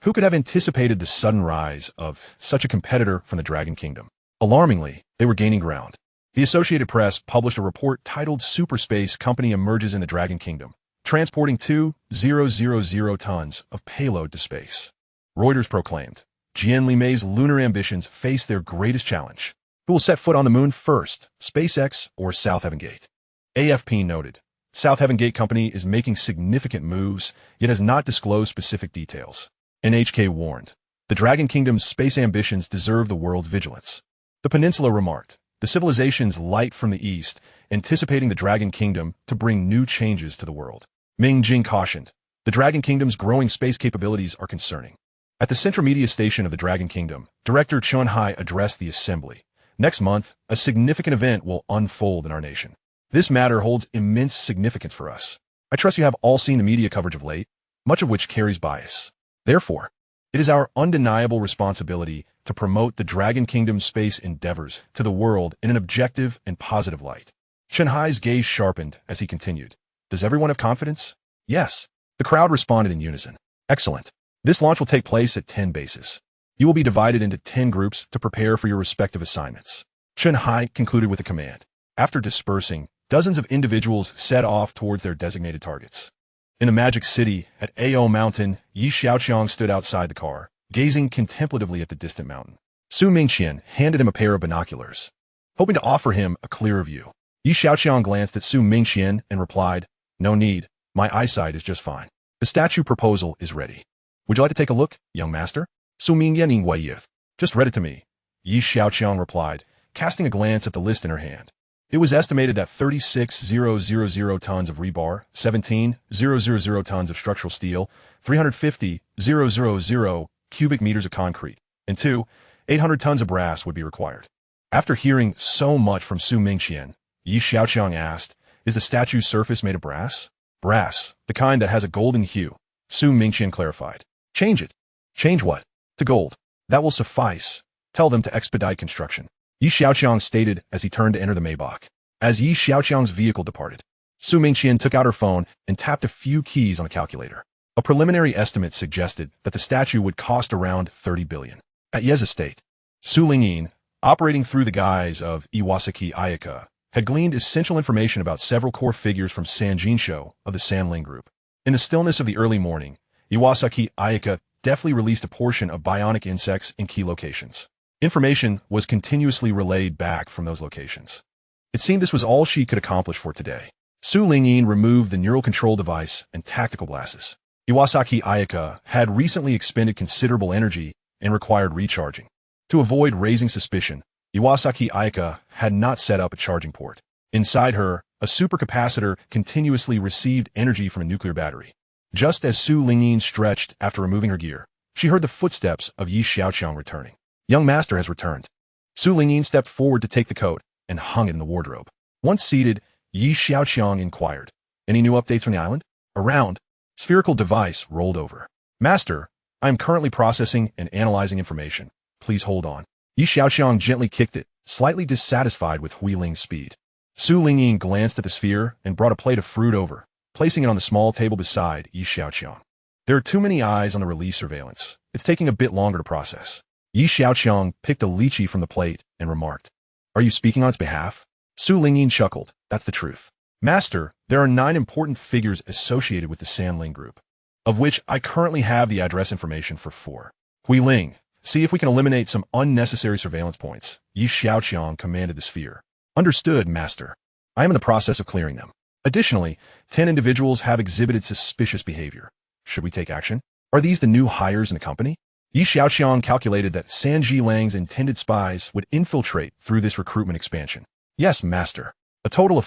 who could have anticipated the sudden rise of such a competitor from the Dragon Kingdom? Alarmingly, they were gaining ground. The Associated Press published a report titled "Super Space Company Emerges in the Dragon Kingdom, Transporting 2,000 tons of payload to space." Reuters proclaimed, Jian Li-mei's lunar ambitions face their greatest challenge. Who will set foot on the moon first, SpaceX or South Heaven Gate? AFP noted, South Heaven Gate Company is making significant moves, yet has not disclosed specific details. NHK warned, the Dragon Kingdom's space ambitions deserve the world's vigilance. The peninsula remarked, the civilizations light from the east, anticipating the Dragon Kingdom to bring new changes to the world. Ming Jing cautioned, the Dragon Kingdom's growing space capabilities are concerning. At the central media station of the Dragon Kingdom, Director Chun Hai addressed the assembly. Next month, a significant event will unfold in our nation. This matter holds immense significance for us. I trust you have all seen the media coverage of late, much of which carries bias. Therefore, it is our undeniable responsibility to promote the Dragon Kingdom's space endeavors to the world in an objective and positive light. Chun Hai's gaze sharpened as he continued. Does everyone have confidence? Yes. The crowd responded in unison. Excellent. This launch will take place at 10 bases. You will be divided into 10 groups to prepare for your respective assignments. Chun Hai concluded with a command. After dispersing, dozens of individuals set off towards their designated targets. In the Magic City, at Ao Mountain, Xiaoqiang stood outside the car, gazing contemplatively at the distant mountain. Su Mingqian handed him a pair of binoculars, hoping to offer him a clearer view. Xiaoqiang glanced at Su Mingqian and replied, "No need, my eyesight is just fine. The statue proposal is ready. Would you like to take a look, young master?" Su Mingqian Wayif. "Just read it to me," Xiaoqiang replied, casting a glance at the list in her hand. It was estimated that 36,000 tons of rebar, 17,000 tons of structural steel, 350,000 cubic meters of concrete, and 800 tons of brass would be required. After hearing so much from Su Mingqian, Xiaoqiang asked, "Is the statue's surface made of brass?" "Brass, the kind that has a golden hue," Su Mingqian clarified. "Change it." "Change what?" To gold. That will suffice. Tell them to expedite construction. Xiaoqiang stated as he turned to enter the Maybach. As Xiaoqiang's vehicle departed, Su Mingqian took out her phone and tapped a few keys on the calculator. A preliminary estimate suggested that the statue would cost around 30 billion. At Ye's estate, Su Lingyin, operating through the guise of Iwasaki Ayaka, had gleaned essential information about several core figures from Sanjinsho of the Sanling Group. In the stillness of the early morning, Iwasaki Ayaka deftly released a portion of bionic insects in key locations. Information was continuously relayed back from those locations. It seemed this was all she could accomplish for today. Su Lingyin removed the neural control device and tactical glasses. Iwasaki Ayaka had recently expended considerable energy and required recharging. To avoid raising suspicion, Iwasaki Ayaka had not set up a charging port. Inside her, a supercapacitor continuously received energy from a nuclear battery. Just as Su Lingyin stretched after removing her gear, she heard the footsteps of Xiaoqiang returning. Young master has returned. Su Lingyin stepped forward to take the coat and hung it in the wardrobe. Once seated, Xiaoqiang inquired, "Any new updates from the island?" A round, spherical device rolled over. "Master, I am currently processing and analyzing information. Please hold on." Xiaoqiang gently kicked it, slightly dissatisfied with Huiling's speed. Su Lingyin glanced at the sphere and brought a plate of fruit over, placing it on the small table beside Xiaoqiang. "There are too many eyes on the release surveillance. It's taking a bit longer to process." Xiaoqiang picked a lychee from the plate and remarked, "Are you speaking on its behalf?" Su Lingyin chuckled. "That's the truth. Master, there are 9 important figures associated with the Sanling Group, of which I currently have the address information for 4. Huiling, see if we can eliminate some unnecessary surveillance points." Xiaoqiang commanded the sphere. "Understood, Master. I am in the process of clearing them. Additionally, 10 individuals have exhibited suspicious behavior. Should we take action? Are these the new hires in the company?" Xiaoqiang calculated that Sanji Lang's intended spies would infiltrate through this recruitment expansion. "Yes, Master. A total of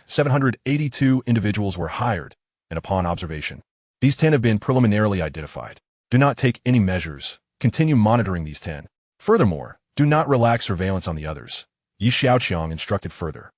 782 individuals were hired, and upon observation, these 10 have been preliminarily identified. Do not take any measures. Continue monitoring these 10. Furthermore, do not relax surveillance on the others." Xiaoqiang instructed further.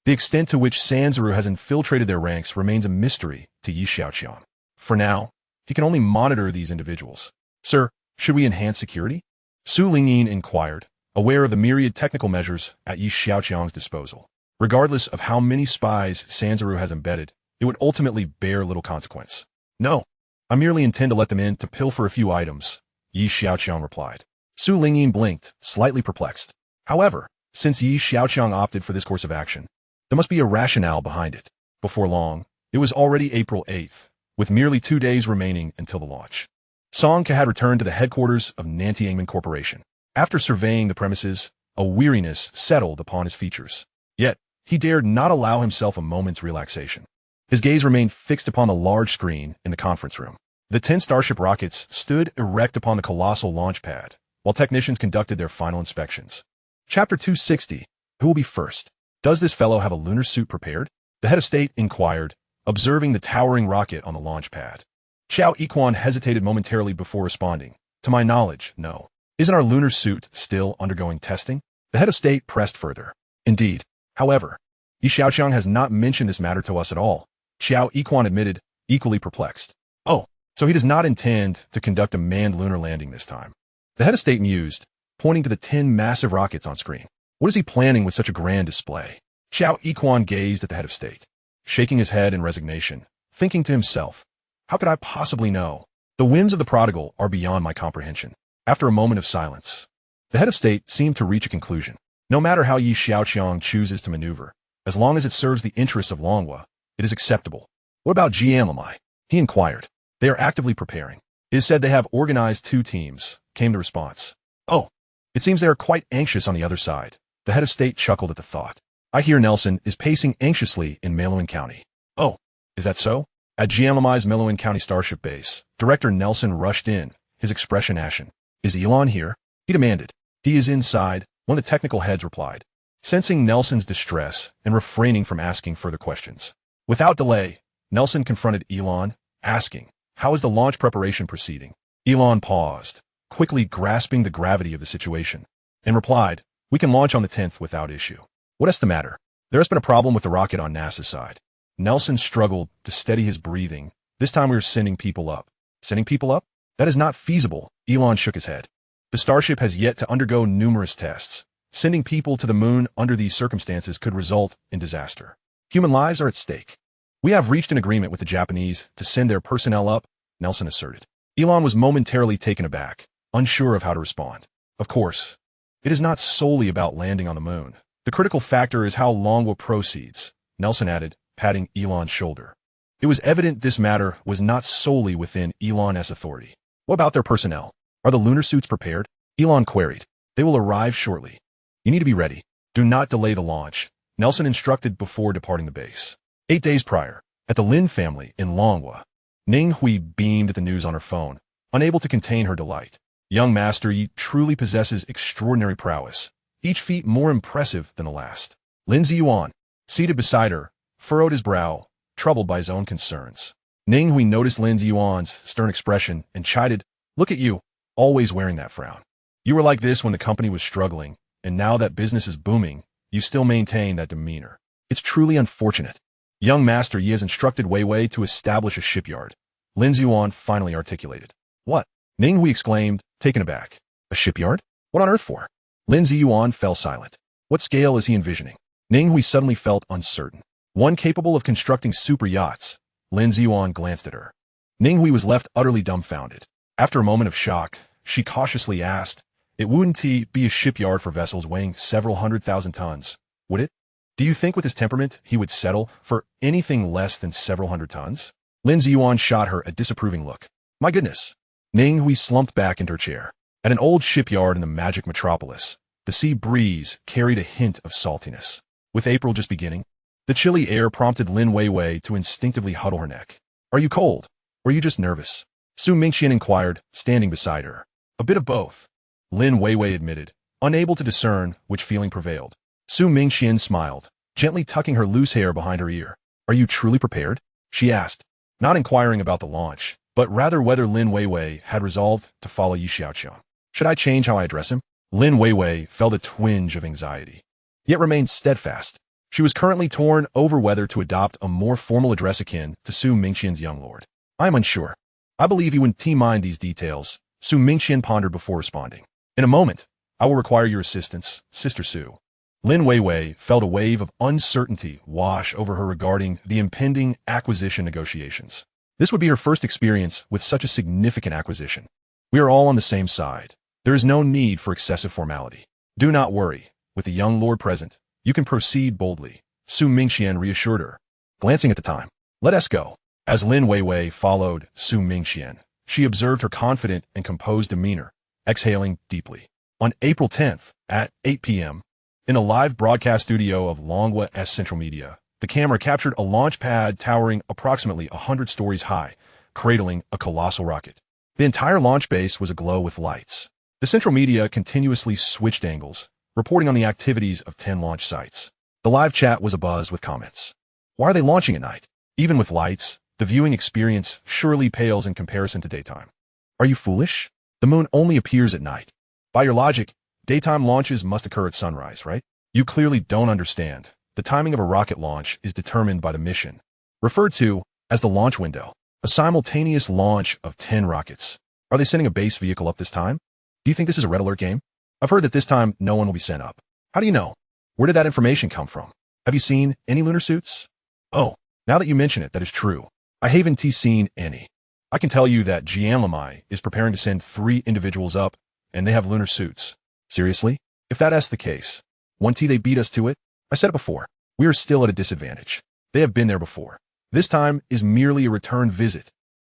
The extent to which Sanzaru has infiltrated their ranks remains a mystery to Xiaoqiang. For now, he can only monitor these individuals. "Sir, should we enhance security?" Su Lingyin inquired, aware of the myriad technical measures at Xiaoqiang's disposal. Regardless of how many spies Sanzaru has embedded, it would ultimately bear little consequence. "No, I merely intend to let them in to pilfer a few items," Xiaoqiang replied. Su Lingyin blinked, slightly perplexed. However, since Xiaoqiang opted for this course of action, there must be a rationale behind it. Before long, it was already April 8th, with merely 2 days remaining until the launch. Song Ke had returned to the headquarters of Nantiangman Corporation. After surveying the premises, a weariness settled upon his features. Yet, he dared not allow himself a moment's relaxation. His gaze remained fixed upon the large screen in the conference room. The 10 Starship rockets stood erect upon the colossal launch pad, while technicians conducted their final inspections. Chapter 260. Who will be first? Does this fellow have a lunar suit prepared? The head of state inquired, observing the towering rocket on the launch pad. Xiaoqiang hesitated momentarily before responding. "To my knowledge, no. Isn't our lunar suit still undergoing testing?" The head of state pressed further. "Indeed. However, Xiaoqiang has not mentioned this matter to us at all." Xiaoqiang admitted, equally perplexed. "Oh, so he does not intend to conduct a manned lunar landing this time." The head of state mused, pointing to the 10 massive rockets on screen. "What is he planning with such a grand display?" Xiaoqiang gazed at the head of state, shaking his head in resignation, thinking to himself, "How could I possibly know? The whims of the prodigal are beyond my comprehension." After a moment of silence, the head of state seemed to reach a conclusion. No matter how Xiaoqiang chooses to maneuver, as long as it serves the interests of Longhua, it is acceptable. "What about Jianlamai?" he inquired. "They are actively preparing. It is said they have organized 2 teams," came the response. "Oh, it seems they are quite anxious on the other side." The head of state chuckled at the thought. "I hear Nelson is pacing anxiously in Meluan County." "Oh, is that so?" At Jianlamai's Meluan County Starship base, Director Nelson rushed in, his expression ashen. "Is Elon here?" he demanded. "He is inside," one of the technical heads replied, sensing Nelson's distress and refraining from asking further questions. Without delay, Nelson confronted Elon, asking, "How is the launch preparation proceeding?" Elon paused, quickly grasping the gravity of the situation, and replied, "We can launch on the 10th without issue." "What is the matter?" "There has been a problem with the rocket on NASA's side." Nelson struggled to steady his breathing. "This time we are sending people up." "Sending people up?" That is not feasible, Elon shook his head. The Starship has yet to undergo numerous tests. Sending people to the moon under these circumstances could result in disaster. Human lives are at stake. We have reached an agreement with the Japanese to send their personnel up, Nelson asserted. Elon was momentarily taken aback, unsure of how to respond. Of course, it is not solely about landing on the moon. The critical factor is how Longwa proceeds, Nelson added, patting Elon's shoulder. It was evident this matter was not solely within Elon's authority. What about their personnel? Are the lunar suits prepared? Elon queried. They will arrive shortly. You need to be ready. Do not delay the launch, Nelson instructed before departing the base. 8 days prior, at the Lin family in Longwa, Ning Hui beamed at the news on her phone, unable to contain her delight. Young Master Yi truly possesses extraordinary prowess, each feat more impressive than the last. Lin Ziyuan, seated beside her, furrowed his brow, troubled by his own concerns. Ning Hui noticed Lin Ziyuan's stern expression and chided, "Look at you, always wearing that frown. You were like this when the company was struggling, and now that business is booming, you still maintain that demeanor. It's truly unfortunate." Young Master Yi has instructed Wei Wei to establish a shipyard, Lin Ziyuan finally articulated. What? Ning Hui exclaimed, taken aback. A shipyard? What on earth for? Lin Ziyuan fell silent. What scale is he envisioning? Ning Hui suddenly felt uncertain. One capable of constructing super yachts. Lin Ziyuan glanced at her. Ning Hui was left utterly dumbfounded. After a moment of shock, she cautiously asked, "It wouldn't be a shipyard for vessels weighing several 100,000 tons, would it? Do you think with his temperament he would settle for anything less than several hundred tons?" Lin Ziyuan shot her a disapproving look. My goodness. Ning Hui slumped back into her chair. At an old shipyard in the magic metropolis, the sea breeze carried a hint of saltiness. With April just beginning, the chilly air prompted Lin Weiwei to instinctively huddle her neck. Are you cold? Or are you just nervous? Su Mingqian inquired, standing beside her. A bit of both, Lin Weiwei admitted, unable to discern which feeling prevailed. Su Mingqian smiled, gently tucking her loose hair behind her ear. Are you truly prepared? She asked, not inquiring about the launch, but rather whether Lin Weiwei had resolved to follow Xiaoqiang. Should I change how I address him? Lin Weiwei felt a twinge of anxiety, yet remained steadfast. She was currently torn over whether to adopt a more formal address akin to Su Mingqian's young lord. I am unsure. I believe you wouldn't mind these details, Su Mingqian pondered before responding. In a moment, I will require your assistance, Sister Su. Lin Weiwei felt a wave of uncertainty wash over her regarding the impending acquisition negotiations. This would be her first experience with such a significant acquisition. We are all on the same side. There is no need for excessive formality. Do not worry. With the young lord present, you can proceed boldly, Su Mingqian reassured her. Glancing at the time, let us go. As Lin Weiwei followed Su Mingqian, she observed her confident and composed demeanor, exhaling deeply. On April 10th, at 8 p.m., in a live broadcast studio of Longwa S Central Media, the camera captured a launch pad towering approximately 100 stories high, cradling a colossal rocket. The entire launch base was aglow with lights. The Central Media continuously switched angles, reporting on the activities of 10 launch sites. The live chat was abuzz with comments. Why are they launching at night? Even with lights, the viewing experience surely pales in comparison to daytime. Are you foolish? The moon only appears at night. By your logic, daytime launches must occur at sunrise, right? You clearly don't understand. The timing of a rocket launch is determined by the mission, referred to as the launch window. A simultaneous launch of 10 rockets. Are they sending a base vehicle up this time? Do you think this is a red alert game? I've heard that this time no one will be sent up. How do you know? Where did that information come from? Have you seen any lunar suits? Oh, now that you mention it, that is true. I haven't seen any. I can tell you that Jianlamai is preparing to send 3 individuals up, and they have lunar suits. Seriously? If that's the case, won't they beat us to it? I said it before. We are still at a disadvantage. They have been there before. This time is merely a return visit.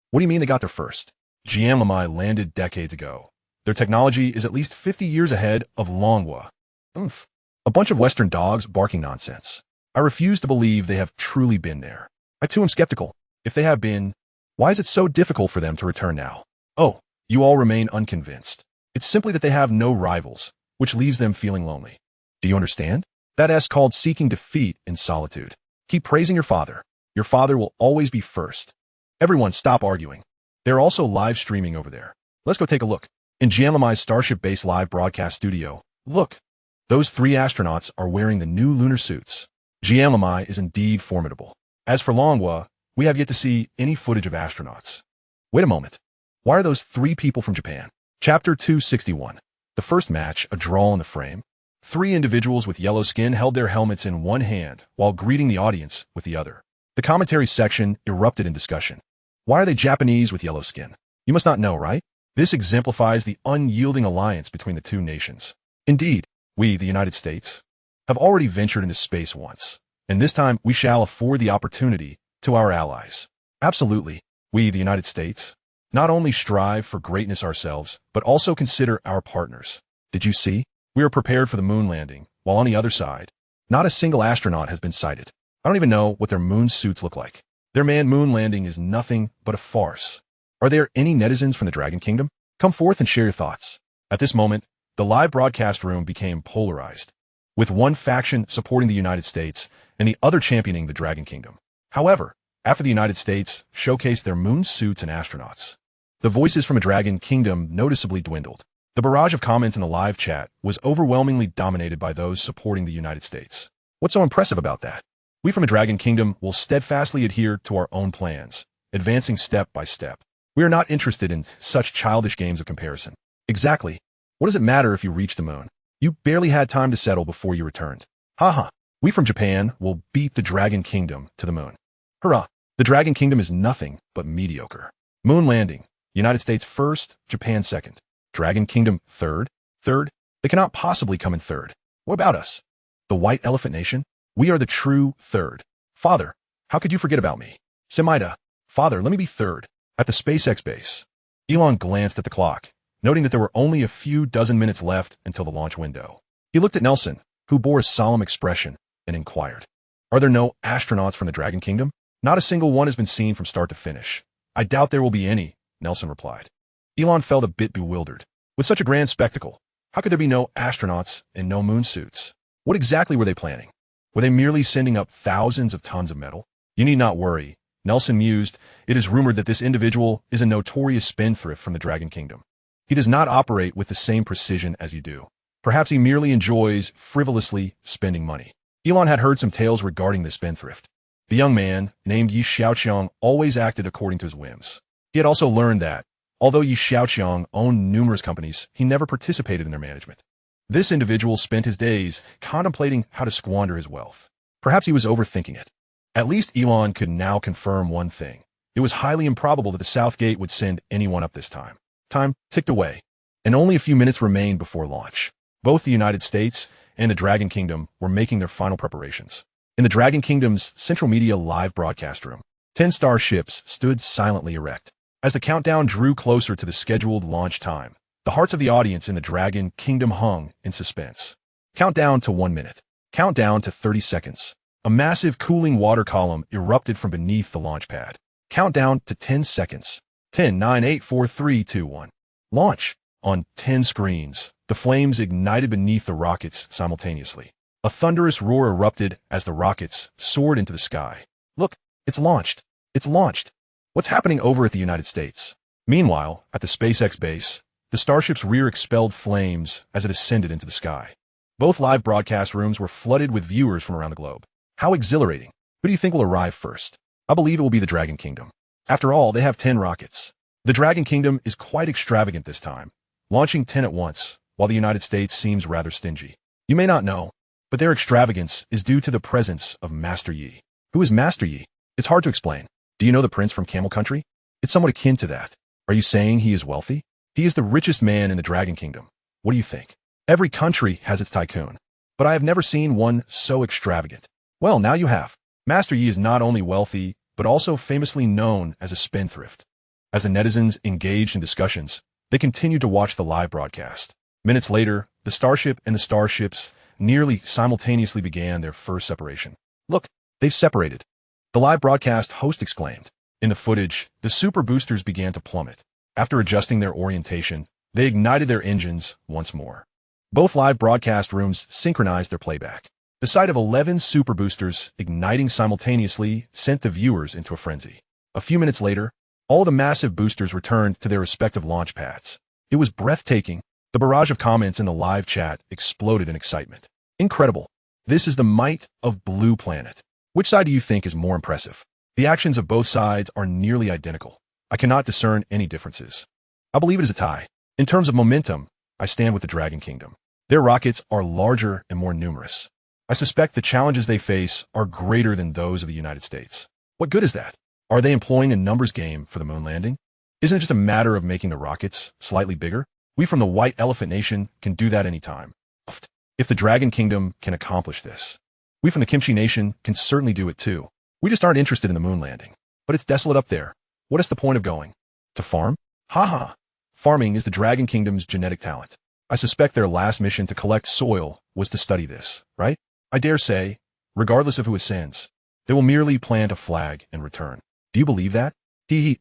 What do you mean they got there first? Jianlamai landed decades ago. Their technology is at least 50 years ahead of Longwa. Oomph. A bunch of Western dogs barking nonsense. I refuse to believe they have truly been there. I too am skeptical. If they have been, why is it so difficult for them to return now? Oh, you all remain unconvinced. It's simply that they have no rivals, which leaves them feeling lonely. Do you understand? That's called seeking defeat in solitude. Keep praising your father. Your father will always be first. Everyone stop arguing. They're also live streaming over there. Let's go take a look. In Jianlamai's Starship-based live broadcast studio, look. Those 3 astronauts are wearing the new lunar suits. Jianlamai is indeed formidable. As for Longwa, we have yet to see any footage of astronauts. Wait a moment. Why are those three people from Japan? Chapter 261. The first match, a draw in the frame. Three individuals with yellow skin held their helmets in one hand while greeting the audience with the other. The commentary section erupted in discussion. Why are they Japanese with yellow skin? You must not know, right? This exemplifies the unyielding alliance between the two nations. Indeed, we, the United States, have already ventured into space once, and this time we shall afford the opportunity to our allies. Absolutely, we, the United States, not only strive for greatness ourselves, but also consider our partners. Did you see? We are prepared for the moon landing, while on the other side, not a single astronaut has been sighted. I don't even know what their moon suits look like. Their manned moon landing is nothing but a farce. Are there any netizens from the Dragon Kingdom? Come forth and share your thoughts. At this moment, the live broadcast room became polarized, with one faction supporting the United States and the other championing the Dragon Kingdom. However, after the United States showcased their moon suits and astronauts, the voices from the Dragon Kingdom noticeably dwindled. The barrage of comments in the live chat was overwhelmingly dominated by those supporting the United States. What's so impressive about that? We from the Dragon Kingdom will steadfastly adhere to our own plans, advancing step by step. We are not interested in such childish games of comparison. Exactly. What does it matter if you reach the moon? You barely had time to settle before you returned. Haha. We from Japan will beat the Dragon Kingdom to the moon. Hurrah. The Dragon Kingdom is nothing but mediocre. Moon landing. United States first, Japan second. Dragon Kingdom third? Third? They cannot possibly come in third. What about us? The White Elephant Nation? We are the true third. Father, how could you forget about me? Semida. Father, let me be third. At the SpaceX base, Elon glanced at the clock, noting that there were only a few dozen minutes left until the launch window. He looked at Nelson, who bore a solemn expression, and inquired, "Are there no astronauts from the Dragon Kingdom?" "Not a single one has been seen from start to finish. I doubt there will be any," Nelson replied. Elon felt a bit bewildered. With such a grand spectacle, how could there be no astronauts and no moon suits? What exactly were they planning? Were they merely sending up thousands of tons of metal? "You need not worry," Nelson mused. "It is rumored that this individual is a notorious spendthrift from the Dragon Kingdom. He does not operate with the same precision as you do. Perhaps he merely enjoys frivolously spending money." Elon had heard some tales regarding this spendthrift. The young man, named Xiaoqiang, always acted according to his whims. He had also learned that, although Xiaoqiang owned numerous companies, he never participated in their management. This individual spent his days contemplating how to squander his wealth. Perhaps he was overthinking it. At least Elon could now confirm one thing. It was highly improbable that the South Gate would send anyone up this time. Time ticked away, and only a few minutes remained before launch. Both the United States and the Dragon Kingdom were making their final preparations. In the Dragon Kingdom's central media live broadcast room, 10 starships stood silently erect. As the countdown drew closer to the scheduled launch time, the hearts of the audience in the Dragon Kingdom hung in suspense. Countdown to 1 minute. Countdown to 30 seconds. A massive cooling water column erupted from beneath the launch pad. Countdown to 10 seconds. 10, 9, 8, 4, 3, 2, 1. Launch. On 10 screens, the flames ignited beneath the rockets simultaneously. A thunderous roar erupted as the rockets soared into the sky. "Look, it's launched. It's launched." What's happening over at the United States? Meanwhile, at the SpaceX base, the Starship's rear expelled flames as it ascended into the sky. Both live broadcast rooms were flooded with viewers from around the globe. How exhilarating. Who do you think will arrive first? I believe it will be the Dragon Kingdom. After all, they have 10 rockets. The Dragon Kingdom is quite extravagant this time, launching 10 at once, while the United States seems rather stingy. You may not know, but their extravagance is due to the presence of Master Yi. Who is Master Yi? It's hard to explain. Do you know the prince from Camel Country? It's somewhat akin to that. Are you saying he is wealthy? He is the richest man in the Dragon Kingdom. What do you think? Every country has its tycoon, but I have never seen one so extravagant. Well, now you have. Master Yi is not only wealthy, but also famously known as a spendthrift. As the netizens engaged in discussions, they continued to watch the live broadcast. Minutes later, the Starship and the Starships nearly simultaneously began their first separation. "Look, they've separated," the live broadcast host exclaimed. In the footage, the super boosters began to plummet. After adjusting their orientation, they ignited their engines once more. Both live broadcast rooms synchronized their playback. The sight of 11 super boosters igniting simultaneously sent the viewers into a frenzy. A few minutes later, all the massive boosters returned to their respective launch pads. It was breathtaking. The barrage of comments in the live chat exploded in excitement. "Incredible. This is the might of Blue Planet." Which side do you think is more impressive? The actions of both sides are nearly identical. I cannot discern any differences. I believe it is a tie. In terms of momentum, I stand with the Dragon Kingdom. Their rockets are larger and more numerous. I suspect the challenges they face are greater than those of the United States. What good is that? Are they employing a numbers game for the moon landing? Isn't it just a matter of making the rockets slightly bigger? We from the White Elephant Nation can do that anytime. If the Dragon Kingdom can accomplish this, we from the Kimchi Nation can certainly do it too. We just aren't interested in the moon landing. But it's desolate up there. What is the point of going? To farm? Haha. Farming is the Dragon Kingdom's genetic talent. I suspect their last mission to collect soil was to study this, right? I dare say, regardless of who ascends, they will merely plant a flag and return. Do you believe that?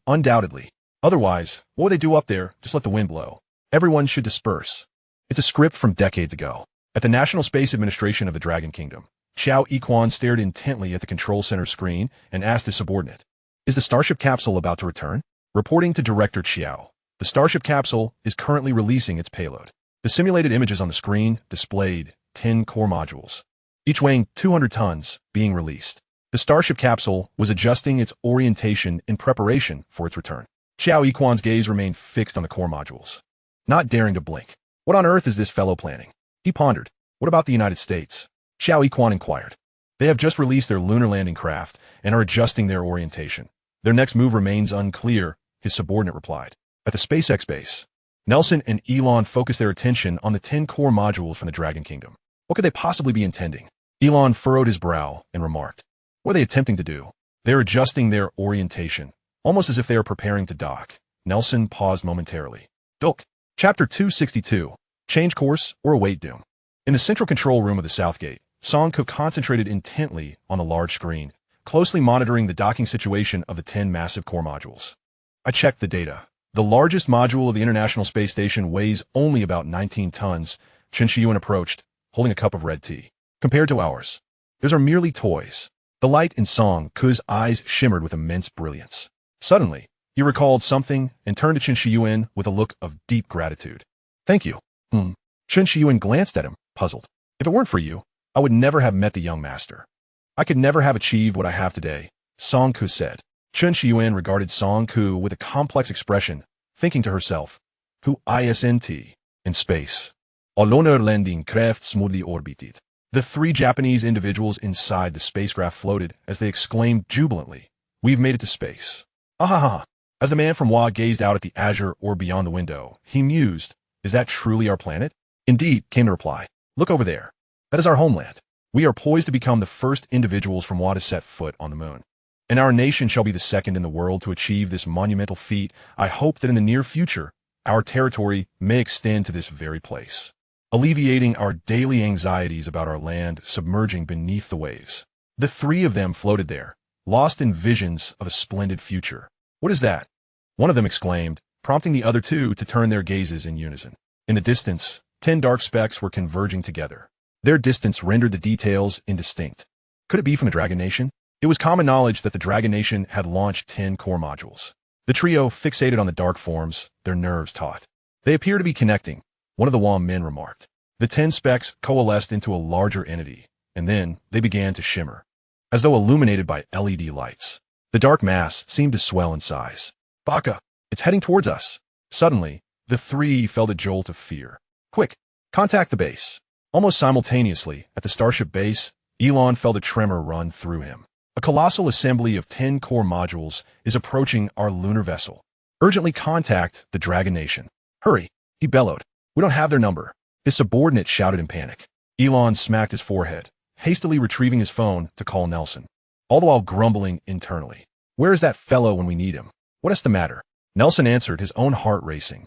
Undoubtedly. Otherwise, what would they do up there? Just let the wind blow. Everyone should disperse. It's a script from decades ago. At the National Space Administration of the Dragon Kingdom, Xiaoqiang stared intently at the control center screen and asked his subordinate, "Is the Starship capsule about to return?" Reporting to Director Xiao, the Starship capsule is currently releasing its payload. The simulated images on the screen displayed 10 core modules, each weighing 200 tons, being released. The Starship capsule was adjusting its orientation in preparation for its return. Xiaoqiang's gaze remained fixed on the core modules, not daring to blink. What on earth is this fellow planning? He pondered. What about the United States? Xiaoqiang inquired. They have just released their lunar landing craft and are adjusting their orientation. Their next move remains unclear, his subordinate replied. At the SpaceX base, Nelson and Elon focused their attention on the 10 core modules from the Dragon Kingdom. What could they possibly be intending? Elon furrowed his brow and remarked, "What are they attempting to do?" "They're adjusting their orientation, almost as if they are preparing to dock." Nelson paused momentarily. Dock. Chapter 262. Change course or await doom. In the central control room of the Southgate, Song Ku concentrated intently on the large screen, closely monitoring the docking situation of the 10 massive core modules. I checked the data. The largest module of the International Space Station weighs only about 19 tons. Chen Shiyuan approached, holding a cup of red tea. Compared to ours, those are merely toys. The light in Song Ku's eyes shimmered with immense brilliance. Suddenly, he recalled something and turned to Chen Shiyuan with a look of deep gratitude. "Thank you." Chen Shiyuan glanced at him, puzzled. "If it weren't for you, I would never have met the young master. I could never have achieved what I have today," Song Ku said. Chen Shiyuan regarded Song Ku with a complex expression, thinking to herself, "Who isn't in space? Lunar landing craft smoothly orbited." The 3 Japanese individuals inside the spacecraft floated as they exclaimed jubilantly, "We've made it to space." Ahaha. As the man from Wa gazed out at the azure orb beyond the window, he mused, "Is that truly our planet?" "Indeed," came the reply. "Look over there. That is our homeland. We are poised to become the first individuals from Wa to set foot on the moon. And our nation shall be the second in the world to achieve this monumental feat. I hope that in the near future, our territory may extend to this very place, alleviating our daily anxieties about our land submerging beneath the waves." The 3 of them floated there, lost in visions of a splendid future. "What is that?" one of them exclaimed, prompting the other 2 to turn their gazes in unison. In the distance, 10 dark specks were converging together. Their distance rendered the details indistinct. Could it be from the Dragon Nation? It was common knowledge that the Dragon Nation had launched 10 core modules. The trio fixated on the dark forms, their nerves taut. "They appear to be connecting," one of the Wam men remarked. The 10 specks coalesced into a larger entity, and then they began to shimmer, as though illuminated by LED lights. The dark mass seemed to swell in size. "Baka, it's heading towards us." Suddenly, the 3 felt a jolt of fear. "Quick, contact the base." Almost simultaneously, at the Starship base, Elon felt a tremor run through him. A colossal assembly of 10 core modules is approaching our lunar vessel. "Urgently contact the Dragon Nation. Hurry," he bellowed. "We don't have their number." His subordinate shouted in panic. Elon smacked his forehead, hastily retrieving his phone to call Nelson, all the while grumbling internally. "Where is that fellow when we need him? What is the matter?" Nelson answered, his own heart racing.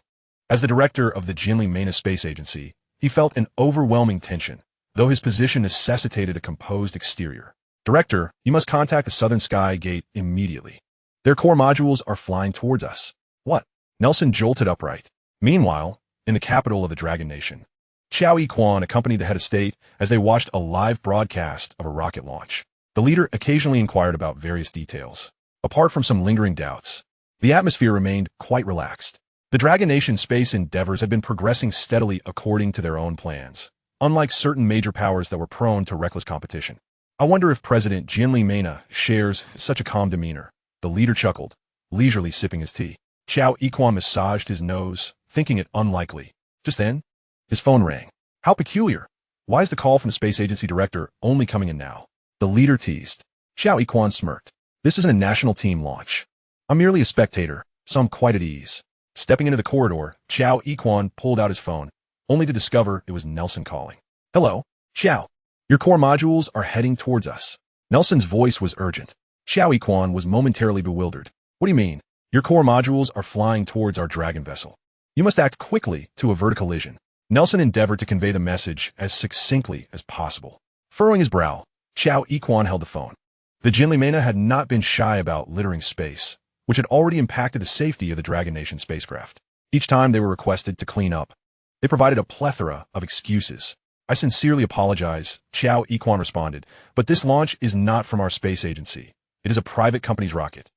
As the director of the Jinli Mena Space Agency, he felt an overwhelming tension, though his position necessitated a composed exterior. "Director, you must contact the Southern Sky Gate immediately. Their core modules are flying towards us." "What?" Nelson jolted upright. Meanwhile, in the capital of the Dragon Nation, Xiaoqiang accompanied the head of state as they watched a live broadcast of a rocket launch. The leader occasionally inquired about various details. Apart from some lingering doubts, the atmosphere remained quite relaxed. The Dragon Nation's space endeavors had been progressing steadily according to their own plans, unlike certain major powers that were prone to reckless competition. "I wonder if President Jinli Mena shares such a calm demeanor." The leader chuckled, leisurely sipping his tea. Xiaoqiang massaged his nose, thinking it unlikely. Just then, his phone rang. How peculiar. Why is the call from the space agency director only coming in now? The leader teased. Xiaoqiang smirked. This isn't a national team launch. I'm merely a spectator, so I'm quite at ease. Stepping into the corridor, Xiaoqiang pulled out his phone, only to discover it was Nelson calling. Hello, Xiao. Your core modules are heading towards us. Nelson's voice was urgent. Xiaoqiang was momentarily bewildered. What do you mean? Your core modules are flying towards our dragon vessel. You must act quickly to avert a collision. Nelson endeavored to convey the message as succinctly as possible. Furrowing his brow, Xiaoqiang held the phone. The Jinlimena had not been shy about littering space, which had already impacted the safety of the Dragon Nation spacecraft. Each time they were requested to clean up, they provided a plethora of excuses. I sincerely apologize, Xiaoqiang responded, but this launch is not from our space agency. It is a private company's rocket.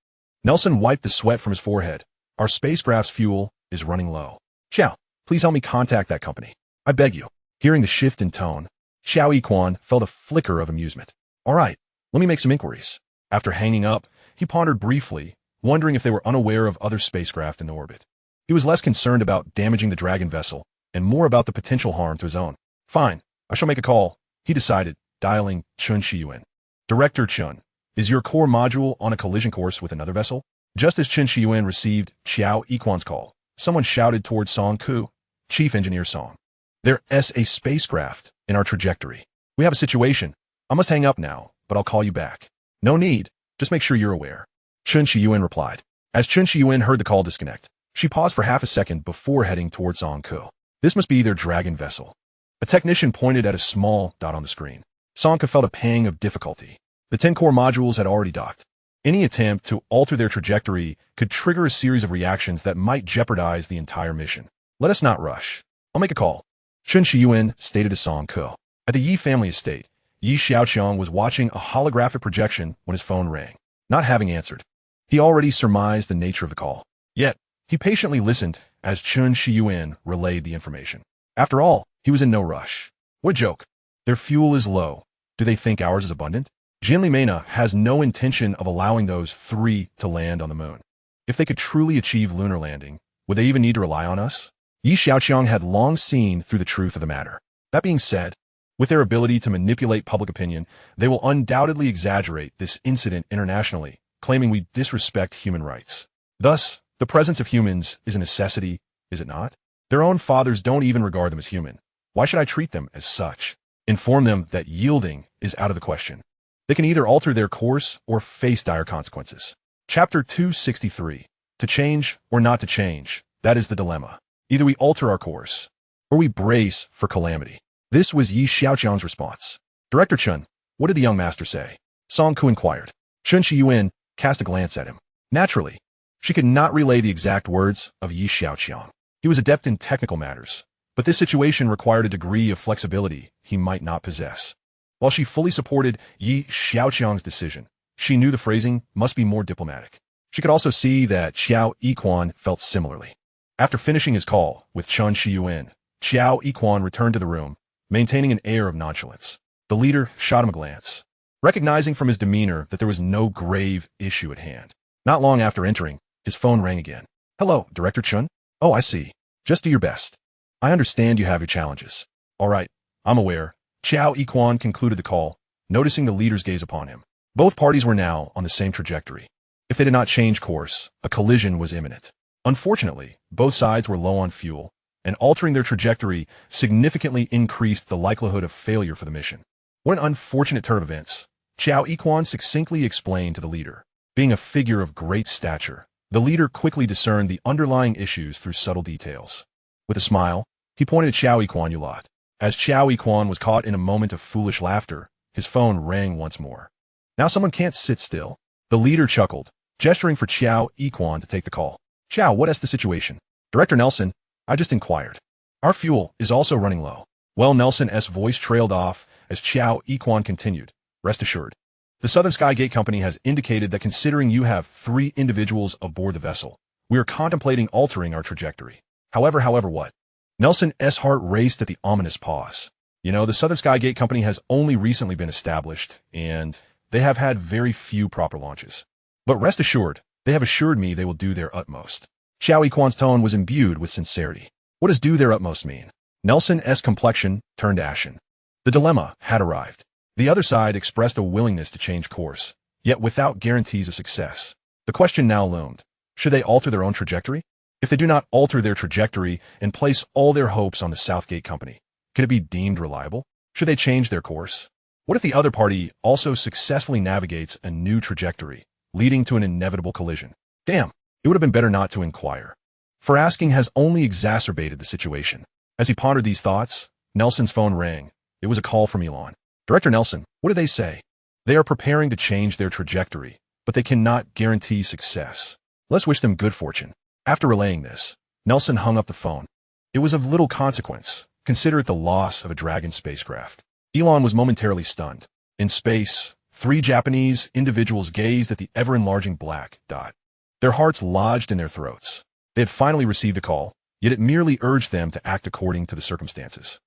Nelson wiped the sweat from his forehead. Our spacecraft's fuel is running low. Xiao, please help me contact that company. I beg you. Hearing the shift in tone, Xiaoqiang felt a flicker of amusement. All right, let me make some inquiries. After hanging up, he pondered briefly, wondering if they were unaware of other spacecraft in the orbit. He was less concerned about damaging the Dragon vessel and more about the potential harm to his own. Fine, I shall make a call, he decided, dialing Chun Shiyuan. Director Chun, is your core module on a collision course with another vessel? Just as Chun Shiyuan received Xiaoqiang's call, someone shouted towards Song Ku, Chief Engineer Song. There's a spacecraft in our trajectory. We have a situation. I must hang up now, but I'll call you back. No need, just make sure you're aware. Chun Shiyuan replied. As Chun Shiyuan heard the call disconnect, she paused for half a second before heading towards Song Ku. This must be their dragon vessel. A technician pointed at a small dot on the screen. Song Ku felt a pang of difficulty. The 10 core modules had already docked. Any attempt to alter their trajectory could trigger a series of reactions that might jeopardize the entire mission. Let us not rush. I'll make a call. Chun Shiyuan stated to Song Ku. At the Yi family estate, Yi Xiaoqiang was watching a holographic projection when his phone rang. Not having answered, he already surmised the nature of the call. Yet, he patiently listened as Chun Shiyuan relayed the information. After all, he was in no rush. What a joke. Their fuel is low. Do they think ours is abundant? Jinlimena has no intention of allowing those 3 to land on the moon. If they could truly achieve lunar landing, would they even need to rely on us? Yi Xiaoqiang had long seen through the truth of the matter. That being said, with their ability to manipulate public opinion, they will undoubtedly exaggerate this incident internationally, claiming we disrespect human rights. Thus, the presence of humans is a necessity, is it not? Their own fathers don't even regard them as human. Why should I treat them as such? Inform them that yielding is out of the question. They can either alter their course or face dire consequences. Chapter 263. To change or not to change, that is the dilemma. Either we alter our course, or we brace for calamity. This was Yi Xiaoqiang's response. Director Chun, what did the young master say? Song Ku inquired. Chun Shiyuan cast a glance at him. Naturally, she could not relay the exact words of Yi Xiaoqiang. He was adept in technical matters, but this situation required a degree of flexibility he might not possess. While she fully supported Yi Xiaoqiang's decision, she knew the phrasing must be more diplomatic. She could also see that Xiaoqiang felt similarly. After finishing his call with Chun Shiyuan, Xiaoqiang returned to the room, maintaining an air of nonchalance. The leader shot him a glance, recognizing from his demeanor that there was no grave issue at hand. Not long after entering, his phone rang again. Hello, Director Chun? Oh, I see. Just do your best. I understand you have your challenges. All right, I'm aware. Xiaoqiang concluded the call, noticing the leader's gaze upon him. Both parties were now on the same trajectory. If they did not change course, a collision was imminent. Unfortunately, both sides were low on fuel, and altering their trajectory significantly increased the likelihood of failure for the mission. What an unfortunate turn of events, Xiaoqiang succinctly explained to the leader. Being a figure of great stature, the leader quickly discerned the underlying issues through subtle details. With a smile, he pointed at Xiaoqiang a lot. As Xiaoqiang was caught in a moment of foolish laughter, his phone rang once more. Now someone can't sit still. The leader chuckled, gesturing for Xiaoqiang to take the call. Xiao, what is the situation? Director Nelson, I just inquired. Our fuel is also running low. Well, Nelson's voice trailed off as Xiaoqiang continued. Rest assured. The Southern Sky Gate Company has indicated that considering you have 3 individuals aboard the vessel, we are contemplating altering our trajectory. However what? Nelson's heart raced at the ominous pause. You know, the Southern Sky Gate Company has only recently been established, and they have had very few proper launches. But rest assured, they have assured me they will do their utmost. Xiaoqiang's tone was imbued with sincerity. What does do their utmost mean? Nelson's complexion turned ashen. The dilemma had arrived. The other side expressed a willingness to change course, yet without guarantees of success. The question now loomed. Should they alter their own trajectory? If they do not alter their trajectory and place all their hopes on the Southgate Company, can it be deemed reliable? Should they change their course? What if the other party also successfully navigates a new trajectory, leading to an inevitable collision? Damn, it would have been better not to inquire. For asking has only exacerbated the situation. As he pondered these thoughts, Nelson's phone rang. It was a call from Elon. Director Nelson, what do they say? They are preparing to change their trajectory, but they cannot guarantee success. Let's wish them good fortune. After relaying this, Nelson hung up the phone. It was of little consequence. Consider it the loss of a Dragon spacecraft. Elon was momentarily stunned. In space, 3 Japanese individuals gazed at the ever-enlarging black dot. Their hearts lodged in their throats. They had finally received a call, yet it merely urged them to act according to the circumstances.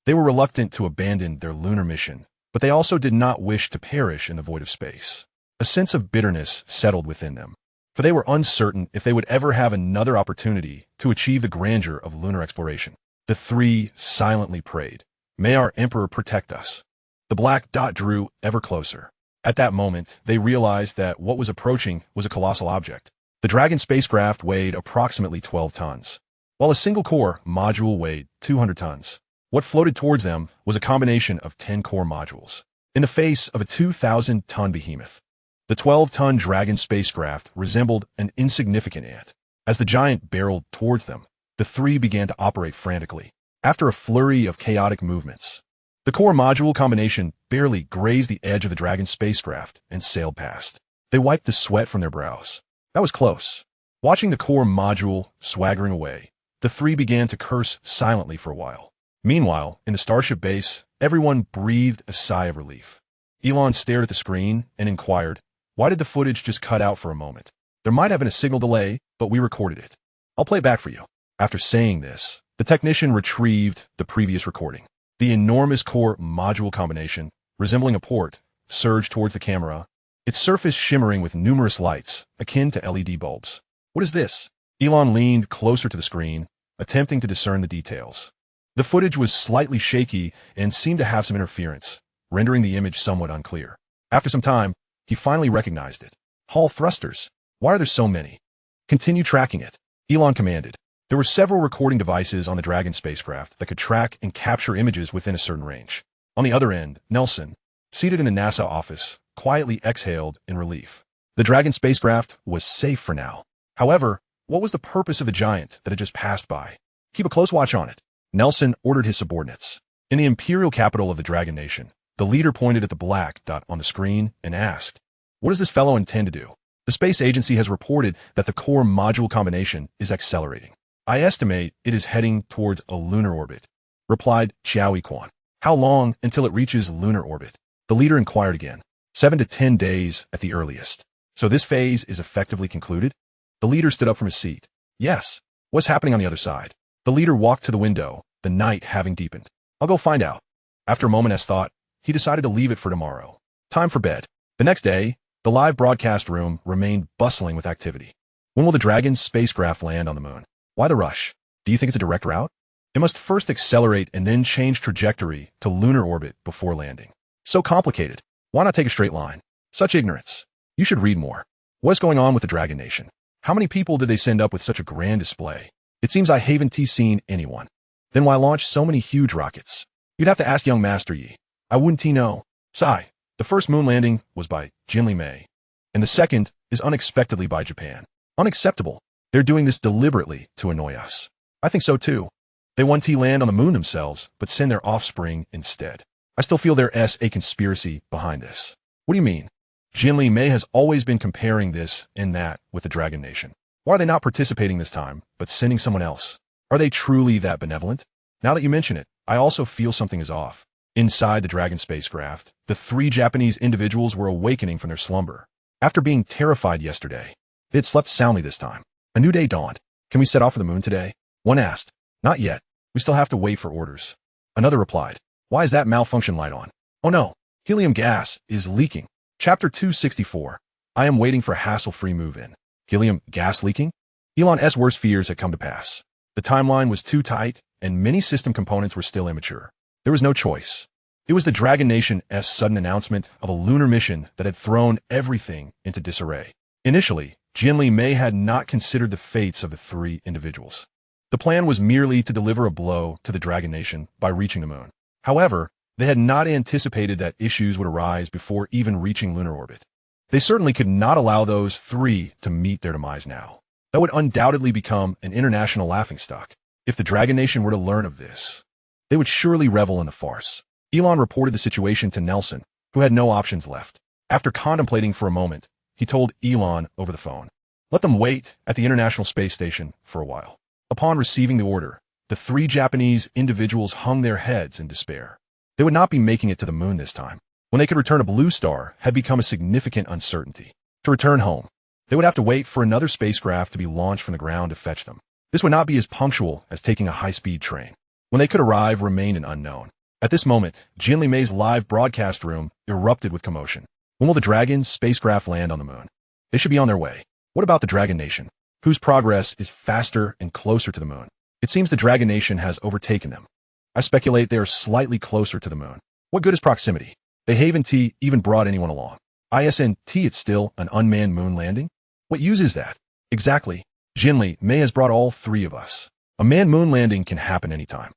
They were reluctant to abandon their lunar mission, but they also did not wish to perish in the void of space. A sense of bitterness settled within them, for they were uncertain if they would ever have another opportunity to achieve the grandeur of lunar exploration. The 3 silently prayed, "May our Emperor protect us." The black dot drew ever closer. At that moment, they realized that what was approaching was a colossal object. The Dragon spacecraft weighed approximately 12 tons, while a single core module weighed 200 tons. What floated towards them was a combination of 10 core modules, in the face of a 2,000-ton behemoth. The 12-ton Dragon spacecraft resembled an insignificant ant. As the giant barreled towards them, the 3 began to operate frantically. After a flurry of chaotic movements, the core module combination barely grazed the edge of the Dragon spacecraft and sailed past. They wiped the sweat from their brows. That was close. Watching the core module swaggering away, the 3 began to curse silently for a while. Meanwhile, in the Starship base, everyone breathed a sigh of relief. Elon stared at the screen and inquired, "Why did the footage just cut out for a moment? There might have been a signal delay, but we recorded it. I'll play it back for you." After saying this, the technician retrieved the previous recording. The enormous core module combination, resembling a port, surged towards the camera, its surface shimmering with numerous lights, akin to LED bulbs. "What is this?" Elon leaned closer to the screen, attempting to discern the details. The footage was slightly shaky and seemed to have some interference, rendering the image somewhat unclear. After some time, he finally recognized it. Hall thrusters. Why are there so many? Continue tracking it, Elon commanded. There were several recording devices on the Dragon spacecraft that could track and capture images within a certain range. On the other end, Nelson, seated in the NASA office, quietly exhaled in relief. The Dragon spacecraft was safe for now. However, what was the purpose of the giant that had just passed by? Keep a close watch on it, Nelson ordered his subordinates. In the imperial capital of the Dragon Nation, the leader pointed at the black dot on the screen and asked, "What does this fellow intend to do?" "The space agency has reported that the core module combination is accelerating. I estimate it is heading towards a lunar orbit," replied Xiaoqiang. "How long until it reaches lunar orbit?" The leader inquired again. 7 to 10 days at the earliest. So this phase is effectively concluded? The leader stood up from his seat. Yes. What's happening on the other side? The leader walked to the window, the night having deepened. "I'll go find out." After a moment's thought, he decided to leave it for tomorrow. Time for bed. The next day, the live broadcast room remained bustling with activity. When will the Dragon spacecraft land on the moon? Why the rush? Do you think it's a direct route? It must first accelerate and then change trajectory to lunar orbit before landing. So complicated. Why not take a straight line? Such ignorance. You should read more. What's going on with the Dragon Nation? How many people did they send up with such a grand display? It seems I haven't seen anyone. Then why launch so many huge rockets? You'd have to ask young Master Yi. I wouldn't know. Sigh. The first moon landing was by Jinli Mei, and the second is unexpectedly by Japan. Unacceptable. They're doing this deliberately to annoy us. I think so too. They want to land on the moon themselves, but send their offspring instead. I still feel there's a conspiracy behind this. What do you mean? Jinli Mei has always been comparing this and that with the Dragon Nation. Why are they not participating this time, but sending someone else? Are they truly that benevolent? Now that you mention it, I also feel something is off. Inside the Dragon spacecraft, the 3 Japanese individuals were awakening from their slumber. After being terrified yesterday, they had slept soundly this time. A new day dawned. "Can we set off for the moon today?" One asked. "Not yet. We still have to wait for orders." Another replied. "Why is that malfunction light on?" "Oh no, helium gas is leaking." Chapter 264. I am waiting for a hassle-free move-in. Helium gas leaking? Elon's worst fears had come to pass. The timeline was too tight, and many system components were still immature. There was no choice. It was the Dragon Nation's sudden announcement of a lunar mission that had thrown everything into disarray. Initially, Jinli Mei had not considered the fates of the three individuals. The plan was merely to deliver a blow to the Dragon Nation by reaching the moon. However, they had not anticipated that issues would arise before even reaching lunar orbit. They certainly could not allow those three to meet their demise now. That would undoubtedly become an international laughingstock. If the Dragon Nation were to learn of this, they would surely revel in the farce. Elon reported the situation to Nelson, who had no options left. After contemplating for a moment, he told Elon over the phone, "Let them wait at the International Space Station for a while." Upon receiving the order, the three Japanese individuals hung their heads in despair. They would not be making it to the moon this time. When they could return a blue star had become a significant uncertainty. To return home, they would have to wait for another spacecraft to be launched from the ground to fetch them. This would not be as punctual as taking a high-speed train. When they could arrive remained an unknown. At this moment, Jinli Mei's live broadcast room erupted with commotion. When will the Dragon spacecraft land on the moon? They should be on their way. What about the Dragon Nation, whose progress is faster and closer to the moon? It seems the Dragon Nation has overtaken them. I speculate they are slightly closer to the moon. What good is proximity? They haven't even brought anyone along. ISNT, it's still an unmanned moon landing? What use is that? Exactly. Jinli Mei has brought all three of us. A manned moon landing can happen anytime.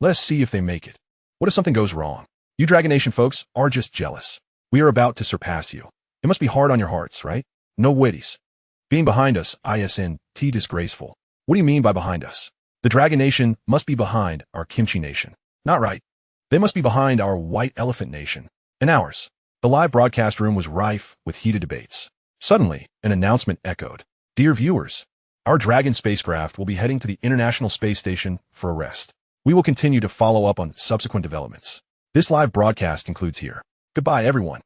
Let's see if they make it. What if something goes wrong? You Dragon Nation folks are just jealous. We are about to surpass you. It must be hard on your hearts, right? No witties. Being behind us, ISNT disgraceful. What do you mean by behind us? The Dragon Nation must be behind our Kimchi Nation. Not right. They must be behind our White Elephant Nation. And ours. The live broadcast room was rife with heated debates. Suddenly, an announcement echoed. Dear viewers, our Dragon spacecraft will be heading to the International Space Station for a rest. We will continue to follow up on subsequent developments. This live broadcast concludes here. Goodbye, everyone.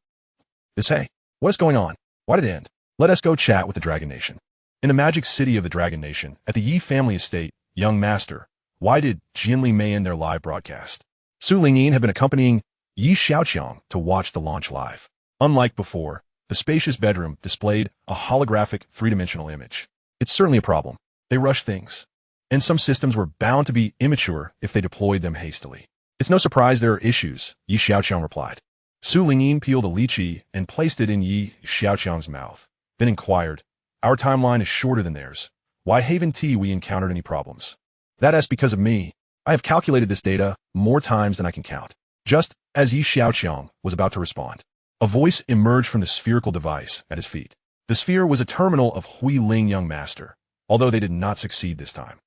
Hey, what is going on? Why did it end? Let us go chat with the Dragon Nation. In the magic city of the Dragon Nation, at the Yi family estate, young master, why did Jinli Mei end their live broadcast? Su Lingyin had been accompanying Yi Xiaoqiang to watch the launch live. Unlike before, the spacious bedroom displayed a holographic three-dimensional image. It's certainly a problem. They rush things. And some systems were bound to be immature if they deployed them hastily. It's no surprise there are issues, Yi Xiaoqiang replied. Su Lingyin peeled a lychee and placed it in Yi Xiaoqiang's mouth, then inquired, "Our timeline is shorter than theirs. Why haven't we encountered any problems?" "That is because of me. I have calculated this data more times than I can count." Just as Yi Xiaoqiang was about to respond, a voice emerged from the spherical device at his feet. The sphere was a terminal of Hui Ling Young Master, although they did not succeed this time.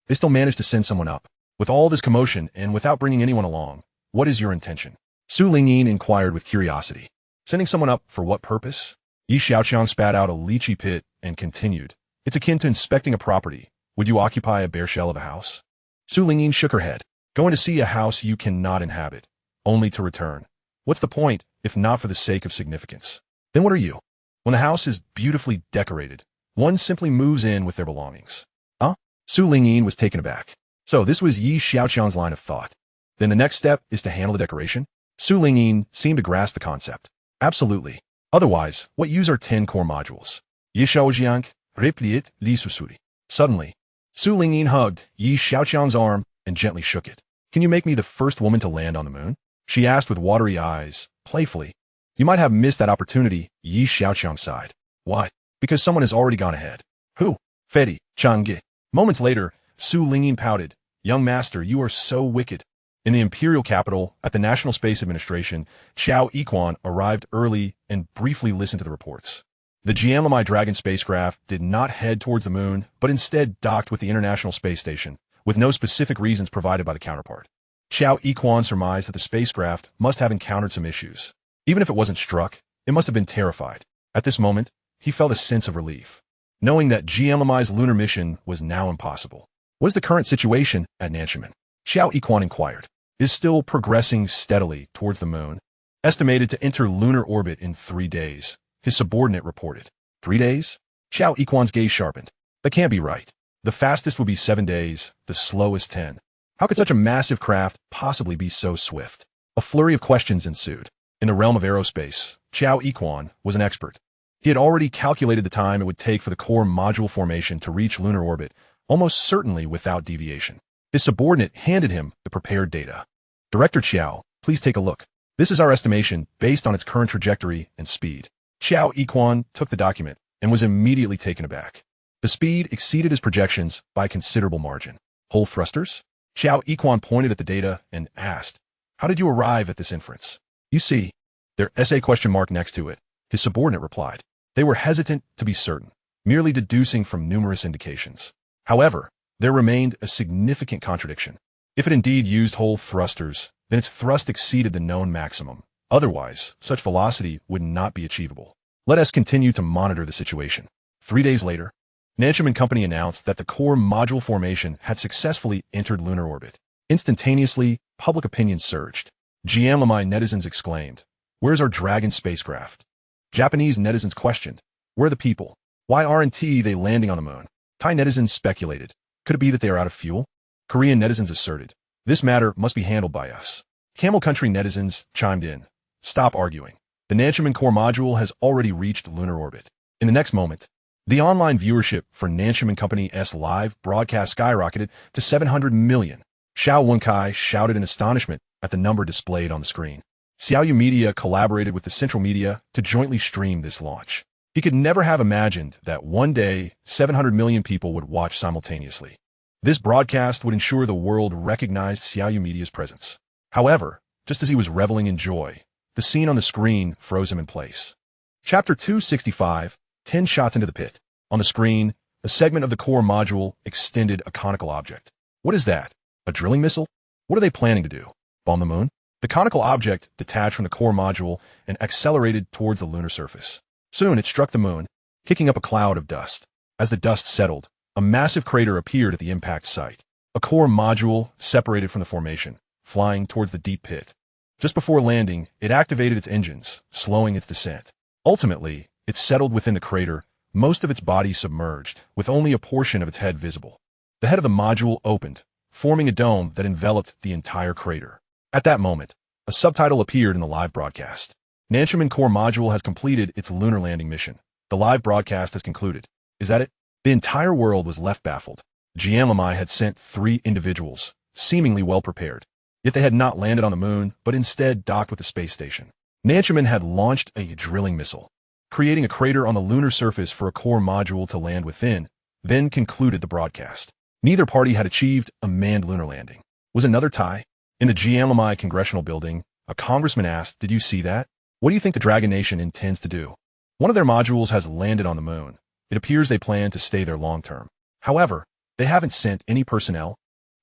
They still managed to send someone up. With all this commotion and without bringing anyone along, what is your intention? Su Lingyin inquired with curiosity. Sending someone up for what purpose? Yi Xiaoqiang spat out a lychee pit and continued. It's akin to inspecting a property. Would you occupy a bare shell of a house? Su Lingyin shook her head. Going to see a house you cannot inhabit, only to return. What's the point, if not for the sake of significance? Then what are you? When the house is beautifully decorated, one simply moves in with their belongings. Huh? Su Lingyin was taken aback. So this was Yi Xiaoqiang's line of thought. Then the next step is to handle the decoration? Su Lingyin seemed to grasp the concept. Absolutely. Otherwise, what use are 10 core modules? Yi Xiaoqiang replied li susuri. Suddenly, Su Lingyin hugged Yi Xiaoqiang's arm and gently shook it. Can you make me the first woman to land on the moon? She asked with watery eyes, playfully. You might have missed that opportunity, Yi Xiaoqiang sighed. Why? Because someone has already gone ahead. Who? Fedi Changge. Moments later, Su Lingyin pouted. Young master, you are so wicked. In the imperial capital, at the National Space Administration, Xiaoqiang arrived early and briefly listened to the reports. The Jianlamai Dragon spacecraft did not head towards the moon, but instead docked with the International Space Station, with no specific reasons provided by the counterpart. Xiaoqiang surmised that the spacecraft must have encountered some issues. Even if it wasn't struck, it must have been terrified. At this moment, he felt a sense of relief, knowing that Jianlamai's lunar mission was now impossible. What is the current situation at Nanximen? Xiaoqiang inquired. Is still progressing steadily towards the moon, estimated to enter lunar orbit in 3 days, his subordinate reported. 3 days? Xiaoqiang's gaze sharpened. That can't be right. The fastest would be 7 days, the slowest 10. How could such a massive craft possibly be so swift? A flurry of questions ensued. In the realm of aerospace, Xiaoqiang was an expert. He had already calculated the time it would take for the core module formation to reach lunar orbit, almost certainly without deviation. His subordinate handed him the prepared data. Director Xiao, please take a look. This is our estimation based on its current trajectory and speed. Xiaoqiang took the document and was immediately taken aback. The speed exceeded his projections by a considerable margin. Whole thrusters? Xiaoqiang pointed at the data and asked, how did you arrive at this inference? You see, their essay question mark next to it, his subordinate replied. They were hesitant to be certain, merely deducing from numerous indications. However, there remained a significant contradiction. If it indeed used whole thrusters, then its thrust exceeded the known maximum. Otherwise, such velocity would not be achievable. Let us continue to monitor the situation. 3 days later, Nancham & Company announced that the core module formation had successfully entered lunar orbit. Instantaneously, public opinion surged. Xiaoqiang netizens exclaimed, "Where's our Dragon spacecraft?" Japanese netizens questioned, "Where are the people? Why aren't they landing on the moon?" Thai netizens speculated, "Could it be that they are out of fuel?" Korean netizens asserted, "This matter must be handled by us." Camel Country netizens chimed in, "Stop arguing. The Nancham core module has already reached lunar orbit." In the next moment, the online viewership for Nancham & Company's live broadcast skyrocketed to 700 million. Xiao Wenkai shouted in astonishment at the number displayed on the screen. Xiaoyu Media collaborated with the Central Media to jointly stream this launch. He could never have imagined that one day 700 million people would watch simultaneously. This broadcast would ensure the world recognized Xiaoyu Media's presence. However, just as he was reveling in joy, the scene on the screen froze him in place. Chapter 265, 10 shots into the pit. On the screen, a segment of the core module extended a conical object. What is that? A drilling missile? What are they planning to do? Bomb the moon? The conical object detached from the core module and accelerated towards the lunar surface. Soon it struck the moon, kicking up a cloud of dust. As the dust settled, a massive crater appeared at the impact site. A core module separated from the formation, flying towards the deep pit. Just before landing, it activated its engines, slowing its descent. Ultimately, it settled within the crater, most of its body submerged, with only a portion of its head visible. The head of the module opened, forming a dome that enveloped the entire crater. At that moment, a subtitle appeared in the live broadcast. Nancham core module has completed its lunar landing mission. The live broadcast has concluded. Is that it? The entire world was left baffled. Xiaoqiang had sent 3 individuals, seemingly well prepared. Yet they had not landed on the moon, but instead docked with the space station. Nancham had launched a drilling missile, creating a crater on the lunar surface for a core module to land within, then concluded the broadcast. Neither party had achieved a manned lunar landing. Was another tie? In the Xiaoqiang Congressional Building, a congressman asked, "Did you see that? What do you think the Dragon Nation intends to do?" One of their modules has landed on the moon. It appears they plan to stay there long term. However, they haven't sent any personnel.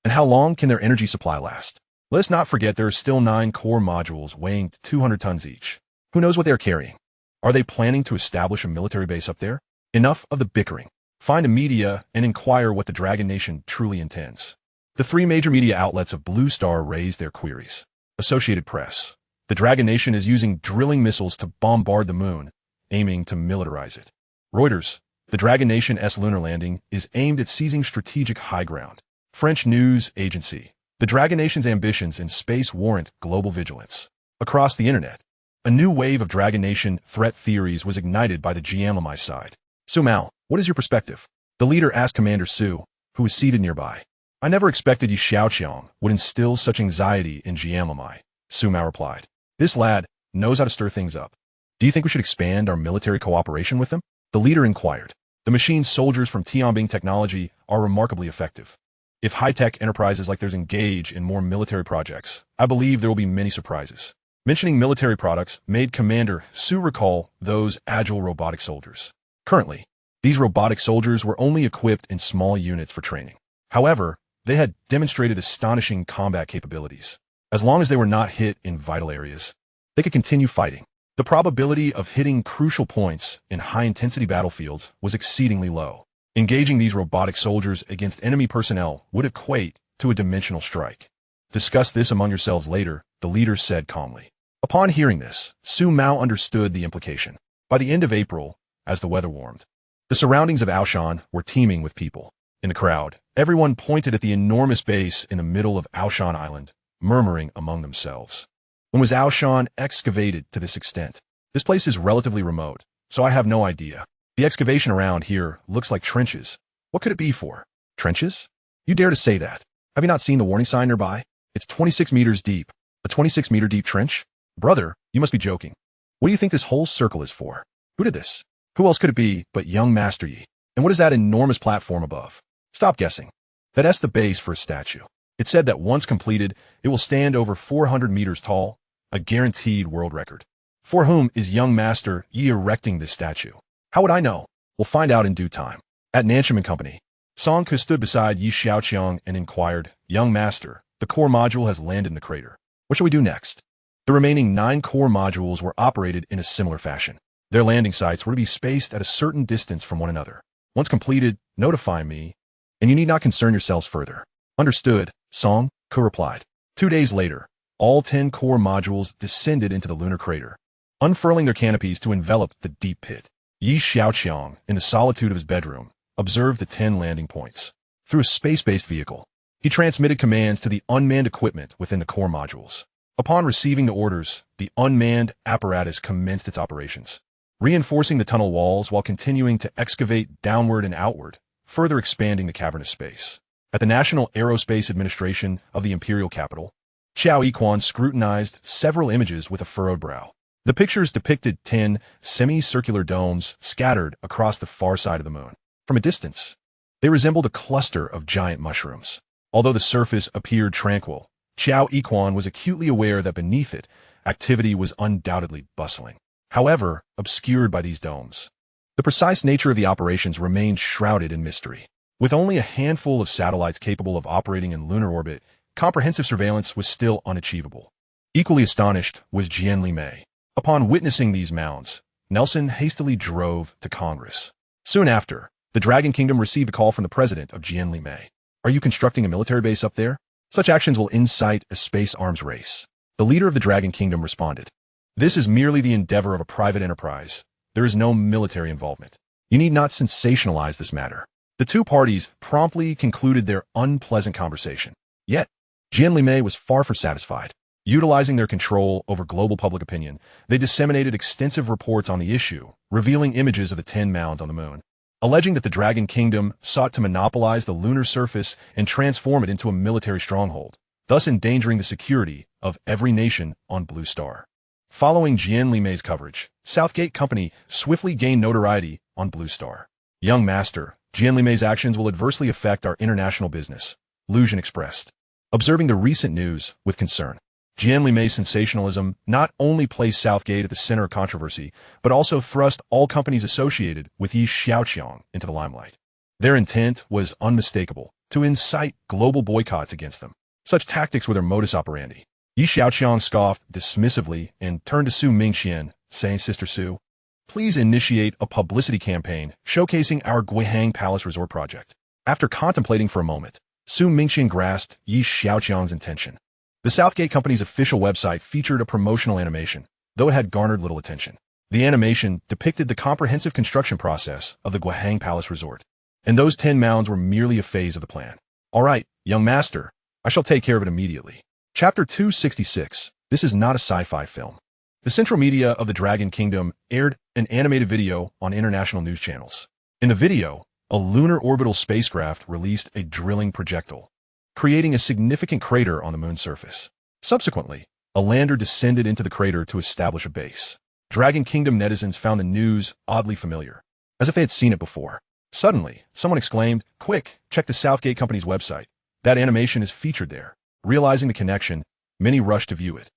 And how long can their energy supply last? Let's not forget there are still 9 core modules weighing 200 tons each. Who knows what they're carrying? Are they planning to establish a military base up there? Enough of the bickering. Find a media and inquire what the Dragon Nation truly intends. The 3 major media outlets of Blue Star raised their queries. Associated Press. The Dragon Nation is using drilling missiles to bombard the moon, aiming to militarize it. Reuters. The Dragon Nation's lunar landing is aimed at seizing strategic high ground. French news agency. The Dragon Nation's ambitions in space warrant global vigilance. Across the internet, a new wave of Dragon Nation threat theories was ignited by the Xiaoqiang side. Su Mao, what is your perspective? The leader asked Commander Su, who was seated nearby. I never expected Xiaoqiang would instill such anxiety in Xiaoqiang, Su Mao replied. This lad knows how to stir things up. Do you think we should expand our military cooperation with them? The leader inquired. The machine soldiers from Tianbing Technology are remarkably effective. If high-tech enterprises like theirs engage in more military projects, I believe there will be many surprises. Mentioning military products made Commander Su recall those agile robotic soldiers. Currently, these robotic soldiers were only equipped in small units for training. However, they had demonstrated astonishing combat capabilities. As long as they were not hit in vital areas, they could continue fighting. The probability of hitting crucial points in high-intensity battlefields was exceedingly low. Engaging these robotic soldiers against enemy personnel would equate to a dimensional strike. Discuss this among yourselves later, the leader said calmly. Upon hearing this, Su Mao understood the implication. By the end of April, as the weather warmed, the surroundings of Aoshan were teeming with people. In the crowd, everyone pointed at the enormous base in the middle of Aoshan Island, murmuring among themselves. When was Aoshan excavated to this extent? This place is relatively remote, so I have no idea. The excavation around here looks like trenches. What could it be for? Trenches? You dare to say that? Have you not seen the warning sign nearby? It's 26 meters deep. A 26-meter deep trench? Brother, you must be joking. What do you think this whole circle is for? Who did this? Who else could it be but young Master Yi? And what is that enormous platform above? Stop guessing. That's the base for a statue. It's said that once completed, it will stand over 400 meters tall, a guaranteed world record. For whom is young Master Yi erecting this statue? How would I know? We'll find out in due time. At Nansham & Company, Song Ke stood beside Yi Xiaoqiang and inquired, Young Master, the core module has landed in the crater. What shall we do next? The remaining 9 core modules were operated in a similar fashion. Their landing sites were to be spaced at a certain distance from one another. Once completed, notify me, and you need not concern yourselves further. Understood, Song Ke replied. 2 days later, all 10 core modules descended into the lunar crater, unfurling their canopies to envelop the deep pit. Yi Xiaoqiang, in the solitude of his bedroom, observed the 10 landing points. Through a space-based vehicle, he transmitted commands to the unmanned equipment within the core modules. Upon receiving the orders, the unmanned apparatus commenced its operations, reinforcing the tunnel walls while continuing to excavate downward and outward, further expanding the cavernous space. At the National Aerospace Administration of the imperial capital, Xiaoqiang scrutinized several images with a furrowed brow. The pictures depicted 10 semicircular domes scattered across the far side of the moon. From a distance, they resembled a cluster of giant mushrooms. Although the surface appeared tranquil, Xiaoqiang was acutely aware that beneath it, activity was undoubtedly bustling. However, obscured by these domes, the precise nature of the operations remained shrouded in mystery. With only a handful of satellites capable of operating in lunar orbit, comprehensive surveillance was still unachievable. Equally astonished was Jian Mei. Upon witnessing these mounds, Nelson hastily drove to Congress. Soon after, the Dragon Kingdom received a call from the president of Jian Mei. Are you constructing a military base up there? Such actions will incite a space arms race. The leader of the Dragon Kingdom responded. This is merely the endeavor of a private enterprise. There is no military involvement. You need not sensationalize this matter. The two parties promptly concluded their unpleasant conversation. Yet, Jian Mei was far from satisfied. Utilizing their control over global public opinion, they disseminated extensive reports on the issue, revealing images of the 10 mounds on the moon, alleging that the Dragon Kingdom sought to monopolize the lunar surface and transform it into a military stronghold, thus endangering the security of every nation on Blue Star. Following Jian Mei's coverage, Southgate Company swiftly gained notoriety on Blue Star. Young Master, Jian Mei's actions will adversely affect our international business, Lucian expressed. Observing the recent news with concern, Jian Mei's sensationalism not only placed Southgate at the center of controversy, but also thrust all companies associated with Yi Xiaoqiang into the limelight. Their intent was unmistakable, to incite global boycotts against them. Such tactics were their modus operandi. Yi Xiaoqiang scoffed dismissively and turned to Su Mingqian, saying, Sister Su, please initiate a publicity campaign showcasing our Guihang Palace Resort project. After contemplating for a moment, Su Mingqian grasped Yi Xiaoqiang's intention. The Southgate Company's official website featured a promotional animation, though it had garnered little attention. The animation depicted the comprehensive construction process of the Guihang Palace Resort, and those 10 mounds were merely a phase of the plan. All right, young master, I shall take care of it immediately. Chapter 266. This is not a sci-fi film. The central media of the Dragon Kingdom aired an animated video on international news channels. In the video, a lunar orbital spacecraft released a drilling projectile, creating a significant crater on the moon's surface. Subsequently, a lander descended into the crater to establish a base. Dragon Kingdom netizens found the news oddly familiar, as if they had seen it before. Suddenly, someone exclaimed, Quick, check the Southgate Company's website. That animation is featured there. Realizing the connection, many rushed to view it.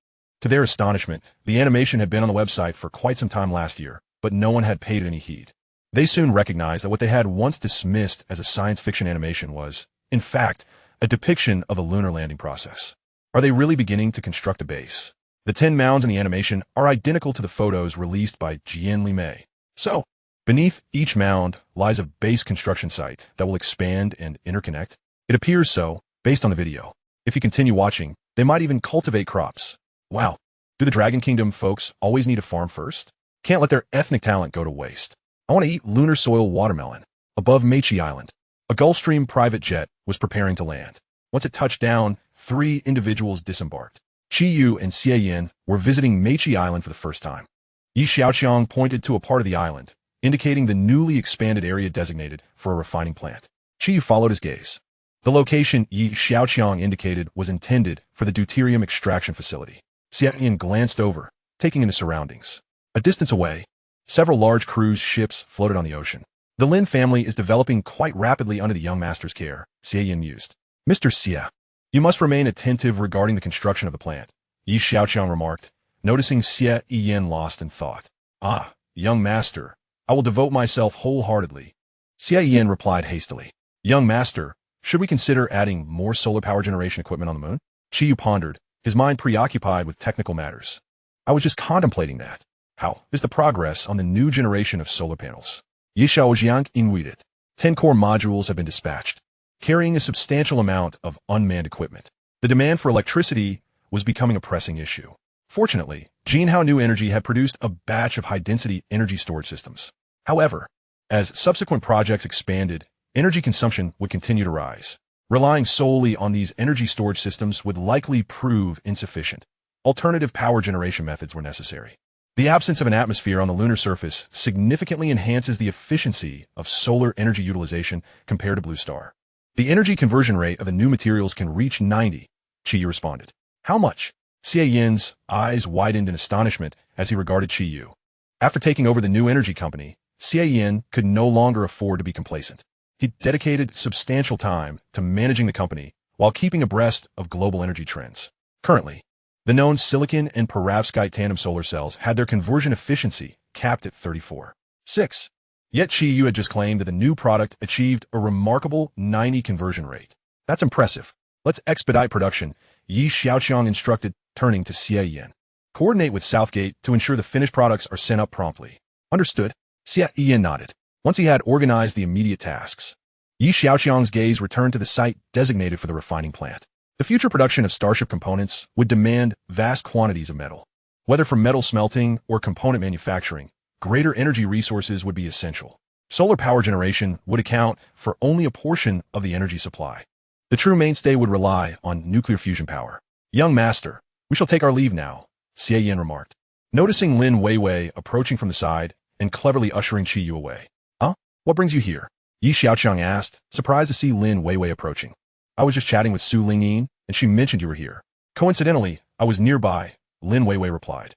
To their astonishment, the animation had been on the website for quite some time last year, but no one had paid any heed. They soon recognized that what they had once dismissed as a science fiction animation was, in fact, a depiction of a lunar landing process. Are they really beginning to construct a base? The 10 mounds in the animation are identical to the photos released by Jian Mei. So, beneath each mound lies a base construction site that will expand and interconnect. It appears so, based on the video. If you continue watching, they might even cultivate crops. Wow. Do the Dragon Kingdom folks always need a farm first? Can't let their ethnic talent go to waste. I want to eat lunar soil watermelon. Above Mechi Island, a Gulfstream private jet was preparing to land. Once it touched down, 3 individuals disembarked. Chi Yu and Xia Yin were visiting Mechi Island for the first time. Xiaoqiang pointed to a part of the island, indicating the newly expanded area designated for a refining plant. Qi followed his gaze. The location Xiaoqiang indicated was intended for the deuterium extraction facility. Xiaoqiang glanced over, taking in the surroundings. A distance away, several large cruise ships floated on the ocean. The Lin family is developing quite rapidly under the young master's care, Xiaoqiang mused. Mr. Xia, you must remain attentive regarding the construction of the plant, Xiaoqiang remarked, noticing Xiaoqiang lost in thought. Ah, young master, I will devote myself wholeheartedly. Xiaoqiang replied hastily. Young master, should we consider adding more solar power generation equipment on the moon? Qiyu pondered, his mind preoccupied with technical matters. I was just contemplating that. How is the progress on the new generation of solar panels? Xiaoqiang inquired. 10 core modules have been dispatched, carrying a substantial amount of unmanned equipment. The demand for electricity was becoming a pressing issue. Fortunately, Jinhao New Energy had produced a batch of high-density energy storage systems. However, as subsequent projects expanded, energy consumption would continue to rise. Relying solely on these energy storage systems would likely prove insufficient. Alternative power generation methods were necessary. The absence of an atmosphere on the lunar surface significantly enhances the efficiency of solar energy utilization compared to Blue Star. The energy conversion rate of the new materials can reach 90, Qiyu responded. How much? Xiaoqiang's eyes widened in astonishment as he regarded Qiyu. After taking over the new energy company, Xiaoqiang could no longer afford to be complacent. He dedicated substantial time to managing the company while keeping abreast of global energy trends. Currently, the known silicon and perovskite tandem solar cells had their conversion efficiency capped at 34.6. Yet Qiyu had just claimed that the new product achieved a remarkable 90 conversion rate. That's impressive. Let's expedite production, Xiaoqiang instructed, turning to Xiaoqiang. Coordinate with Southgate to ensure the finished products are sent up promptly. Understood. Xiaoqiang nodded. Once he had organized the immediate tasks, Xiaoqiang's gaze returned to the site designated for the refining plant. The future production of Starship components would demand vast quantities of metal. Whether for metal smelting or component manufacturing, greater energy resources would be essential. Solar power generation would account for only a portion of the energy supply. The true mainstay would rely on nuclear fusion power. Young master, we shall take our leave now, Xiaoqiang remarked. Noticing Lin Weiwei approaching from the side and cleverly ushering Qiyu away. Huh? What brings you here? Xiaoqiang asked, surprised to see Lin Weiwei approaching. I was just chatting with Su Lingyin, and she mentioned you were here. Coincidentally, I was nearby, Lin Weiwei replied.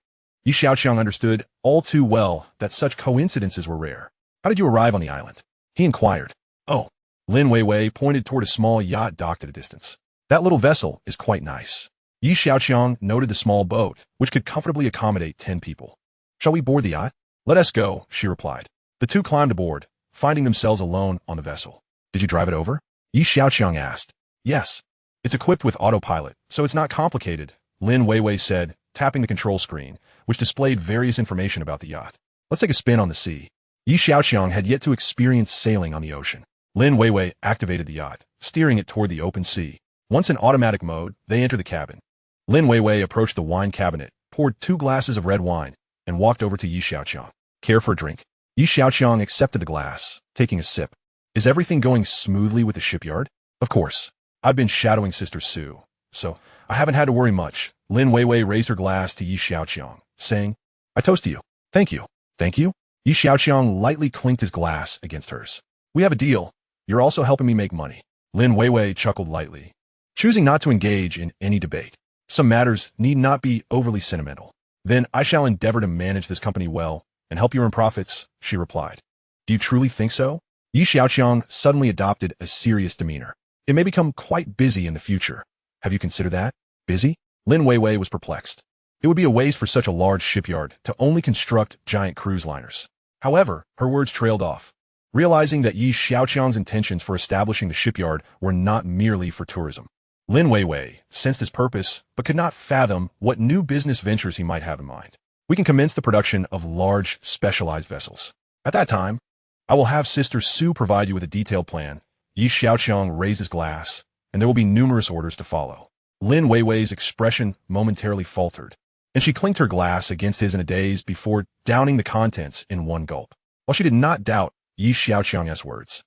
Xiaoqiang understood all too well that such coincidences were rare. How did you arrive on the island? He inquired. Oh, Lin Weiwei pointed toward a small yacht docked at a distance. That little vessel is quite nice. Xiaoqiang noted the small boat, which could comfortably accommodate 10 people. Shall we board the yacht? Let us go, she replied. The two climbed aboard, finding themselves alone on the vessel. Did you drive it over? Xiaoqiang asked. Yes. It's equipped with autopilot, so it's not complicated, Lin Weiwei said, tapping the control screen, which displayed various information about the yacht. Let's take a spin on the sea. Xiaoqiang had yet to experience sailing on the ocean. Lin Weiwei activated the yacht, steering it toward the open sea. Once in automatic mode, they entered the cabin. Lin Weiwei approached the wine cabinet, poured 2 glasses of red wine, and walked over to Xiaoqiang. Care for a drink? Xiaoqiang accepted the glass, taking a sip. Is everything going smoothly with the shipyard? Of course. I've been shadowing Sister Su, so I haven't had to worry much. Lin Weiwei raised her glass to Xiaoqiang, saying, I toast to you. Thank you. Thank you? Xiaoqiang lightly clinked his glass against hers. We have a deal. You're also helping me make money. Lin Weiwei chuckled lightly, choosing not to engage in any debate. Some matters need not be overly sentimental. Then I shall endeavor to manage this company well and help you earn profits, she replied. Do you truly think so? Xiaoqiang suddenly adopted a serious demeanor. It may become quite busy in the future. Have you considered that? Busy? Lin Weiwei was perplexed. It would be a waste for such a large shipyard to only construct giant cruise liners. However, her words trailed off. Realizing that Xiaoqiang's intentions for establishing the shipyard were not merely for tourism. Lin Weiwei sensed his purpose, but could not fathom what new business ventures he might have in mind. We can commence the production of large, specialized vessels. At that time, I will have Sister Su provide you with a detailed plan. Xiaoqiang raised his glass, and there will be numerous orders to follow. Lin Weiwei's expression momentarily faltered, and she clinked her glass against his in a daze before downing the contents in one gulp. While she did not doubt Xiaoqiang's words,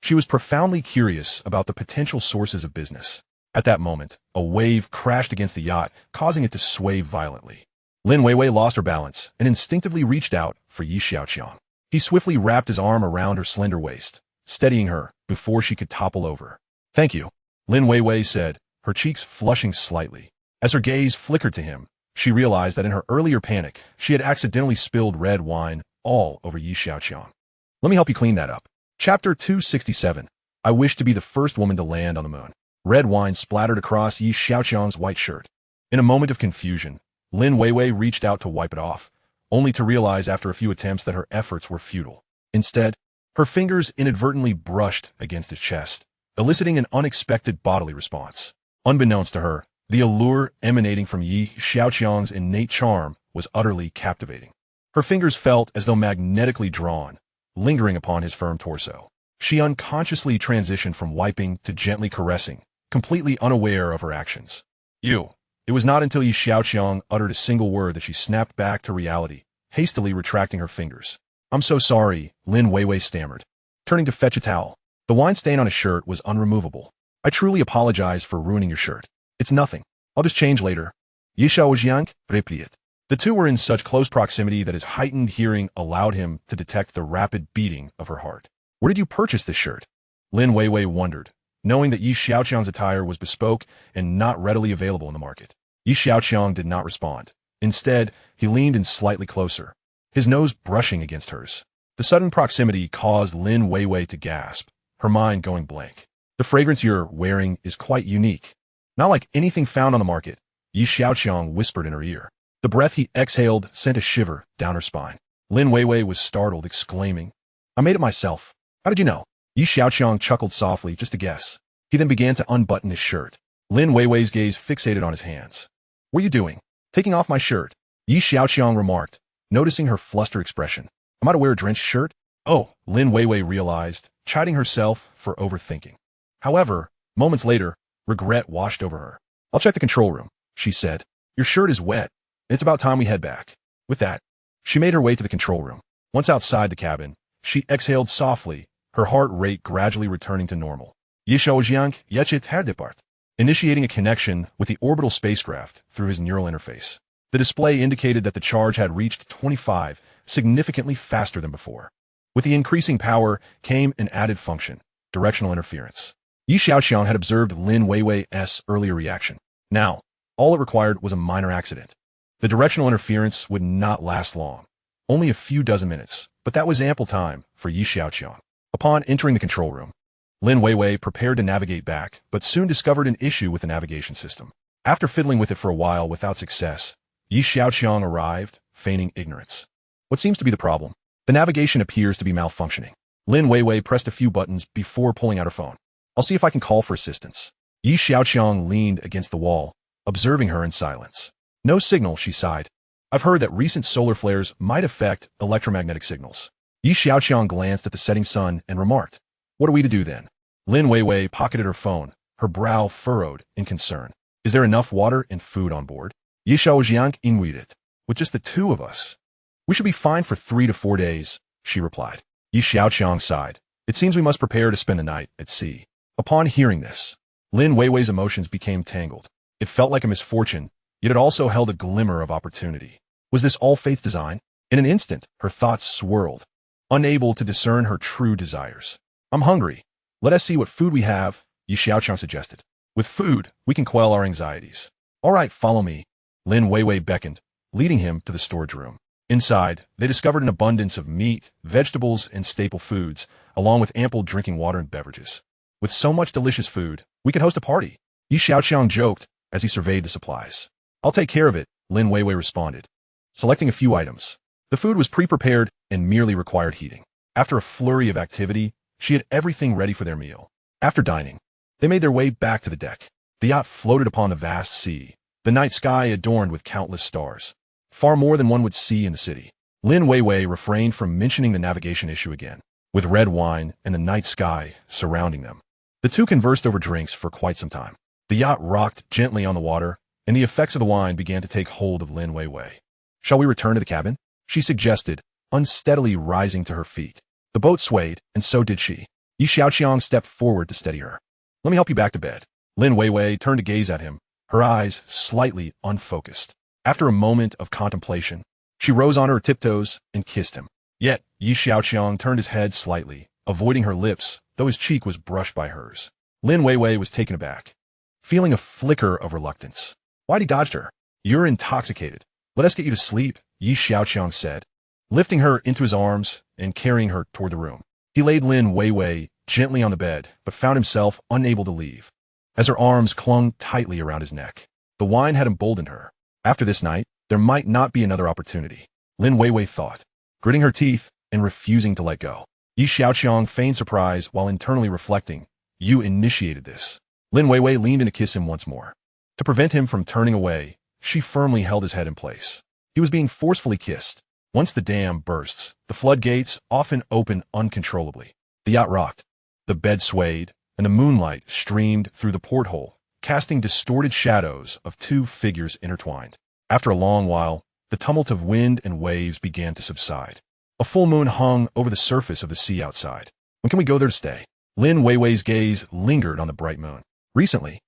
she was profoundly curious about the potential sources of business. At that moment, a wave crashed against the yacht, causing it to sway violently. Lin Weiwei lost her balance and instinctively reached out for Yi Xiaoqiang. He swiftly wrapped his arm around her slender waist, steadying her before she could topple over. "Thank you," Lin Weiwei said, her cheeks flushing slightly. As her gaze flickered to him, she realized that in her earlier panic, she had accidentally spilled red wine all over Yi Xiaoqiang. "Let me help you clean that up." Chapter 267. I wish to be the first woman to land on the moon. Red wine splattered across Yi Xiaoqiang's white shirt. In a moment of confusion, Lin Weiwei reached out to wipe it off, only to realize after a few attempts that her efforts were futile. Instead, her fingers inadvertently brushed against his chest, eliciting an unexpected bodily response. Unbeknownst to her, the allure emanating from Yi Xiaoqiang's innate charm was utterly captivating. Her fingers felt as though magnetically drawn, lingering upon his firm torso. She unconsciously transitioned from wiping to gently caressing, completely unaware of her actions. "You." It was not until Yi Xiaoqiang uttered a single word that she snapped back to reality, hastily retracting her fingers. "I'm so sorry," Lin Weiwei stammered, turning to fetch a towel. The wine stain on his shirt was unremovable. "I truly apologize for ruining your shirt. It's nothing. I'll just change later." Yi Xiaoqiang replied. The two were in such close proximity that his heightened hearing allowed him to detect the rapid beating of her heart. "Where did you purchase this shirt?" Lin Weiwei wondered, knowing that Yi Xiaoqiang's attire was bespoke and not readily available in the market. Yi Xiaoqiang did not respond. Instead, he leaned in slightly closer, his nose brushing against hers. The sudden proximity caused Lin Weiwei to gasp, her mind going blank. "The fragrance you're wearing is quite unique. Not like anything found on the market," Yi Xiaoqiang whispered in her ear. The breath he exhaled sent a shiver down her spine. Lin Weiwei was startled, exclaiming, "I made it myself. How did you know?" Yi Xiaoqiang chuckled softly, just a guess. He then began to unbutton his shirt. Lin Weiwei's gaze fixated on his hands. "What are you doing?" "Taking off my shirt," Yi Xiaoqiang remarked, noticing her flustered expression. "Am I to wear a drenched shirt?" "Oh," Lin Weiwei realized, chiding herself for overthinking. However, moments later, regret washed over her. "I'll check the control room," she said. "Your shirt is wet. It's about time we head back." With that, she made her way to the control room. Once outside the cabin, she exhaled softly, her heart rate gradually returning to normal. Yi Xiaoqiang yechet herdepart, initiating a connection with the orbital spacecraft through his neural interface. The display indicated that the charge had reached 25, significantly faster than before. With the increasing power came an added function, directional interference. Yi Xiaoqiang had observed Lin Weiwei's earlier reaction. Now, all it required was a minor accident. The directional interference would not last long, only a few dozen minutes, but that was ample time for Yi Xiaoqiang. Upon entering the control room, Lin Weiwei prepared to navigate back, but soon discovered an issue with the navigation system. After fiddling with it for a while without success, Yi Xiaoqiang arrived, feigning ignorance. "What seems to be the problem?" "The navigation appears to be malfunctioning." Lin Weiwei pressed a few buttons before pulling out her phone. "I'll see if I can call for assistance." Yi Xiaoqiang leaned against the wall, observing her in silence. "No signal," she sighed. "I've heard that recent solar flares might affect electromagnetic signals." Yi Xiaoqiang glanced at the setting sun and remarked, "What are we to do then?" Lin Weiwei pocketed her phone, her brow furrowed in concern. "Is there enough water and food on board?" Yi Xiaoqiang inquired. "With just the two of us, we should be fine for 3 to 4 days," she replied. Yi Xiaoqiang sighed. "It seems we must prepare to spend the night at sea." Upon hearing this, Lin Weiwei's emotions became tangled. It felt like a misfortune, yet it also held a glimmer of opportunity. Was this all fate's design? In an instant, her thoughts swirled, unable to discern her true desires. "I'm hungry. Let us see what food we have," Yi Xiaoqiang suggested. "With food, we can quell our anxieties." "All right, follow me." Lin Weiwei beckoned, leading him to the storage room. Inside, they discovered an abundance of meat, vegetables, and staple foods, along with ample drinking water and beverages. "With so much delicious food, we could host a party," Yi Xiaoqiang joked as he surveyed the supplies. "I'll take care of it," Lin Weiwei responded, selecting a few items. The food was pre-prepared and merely required heating. After a flurry of activity, she had everything ready for their meal. After dining, they made their way back to the deck. The yacht floated upon the vast sea, the night sky adorned with countless stars, far more than one would see in the city. Lin Weiwei refrained from mentioning the navigation issue again. With red wine and the night sky surrounding them, the two conversed over drinks for quite some time. The yacht rocked gently on the water, and the effects of the wine began to take hold of Lin Weiwei. "Shall we return to the cabin?" she suggested, unsteadily rising to her feet. The boat swayed, and so did she. Yi Xiaoqiang stepped forward to steady her. "Let me help you back to bed." Lin Weiwei turned to gaze at him, her eyes slightly unfocused. After a moment of contemplation, she rose on her tiptoes and kissed him. Yet, Xiaoqiang turned his head slightly, avoiding her lips, though his cheek was brushed by hers. Lin Weiwei was taken aback, feeling a flicker of reluctance. Why'd he dodge her? You're intoxicated. Let us get you to sleep, Xiaoqiang said, lifting her into his arms and carrying her toward the room. He laid Lin Weiwei gently on the bed, but found himself unable to leave, as her arms clung tightly around his neck. The wine had emboldened her. After this night, there might not be another opportunity, Lin Weiwei thought, gritting her teeth and refusing to let go. Xiaoqiang feigned surprise while internally reflecting, you initiated this. Lin Weiwei leaned in to kiss him once more. To prevent him from turning away, she firmly held his head in place. He was being forcefully kissed. Once the dam bursts, the floodgates often open uncontrollably. The yacht rocked, the bed swayed, and the moonlight streamed through the porthole, casting distorted shadows of two figures intertwined. After a long while, the tumult of wind and waves began to subside. A full moon hung over the surface of the sea outside. When can we go there to stay? Lin Weiwei's gaze lingered on the bright moon. Recently,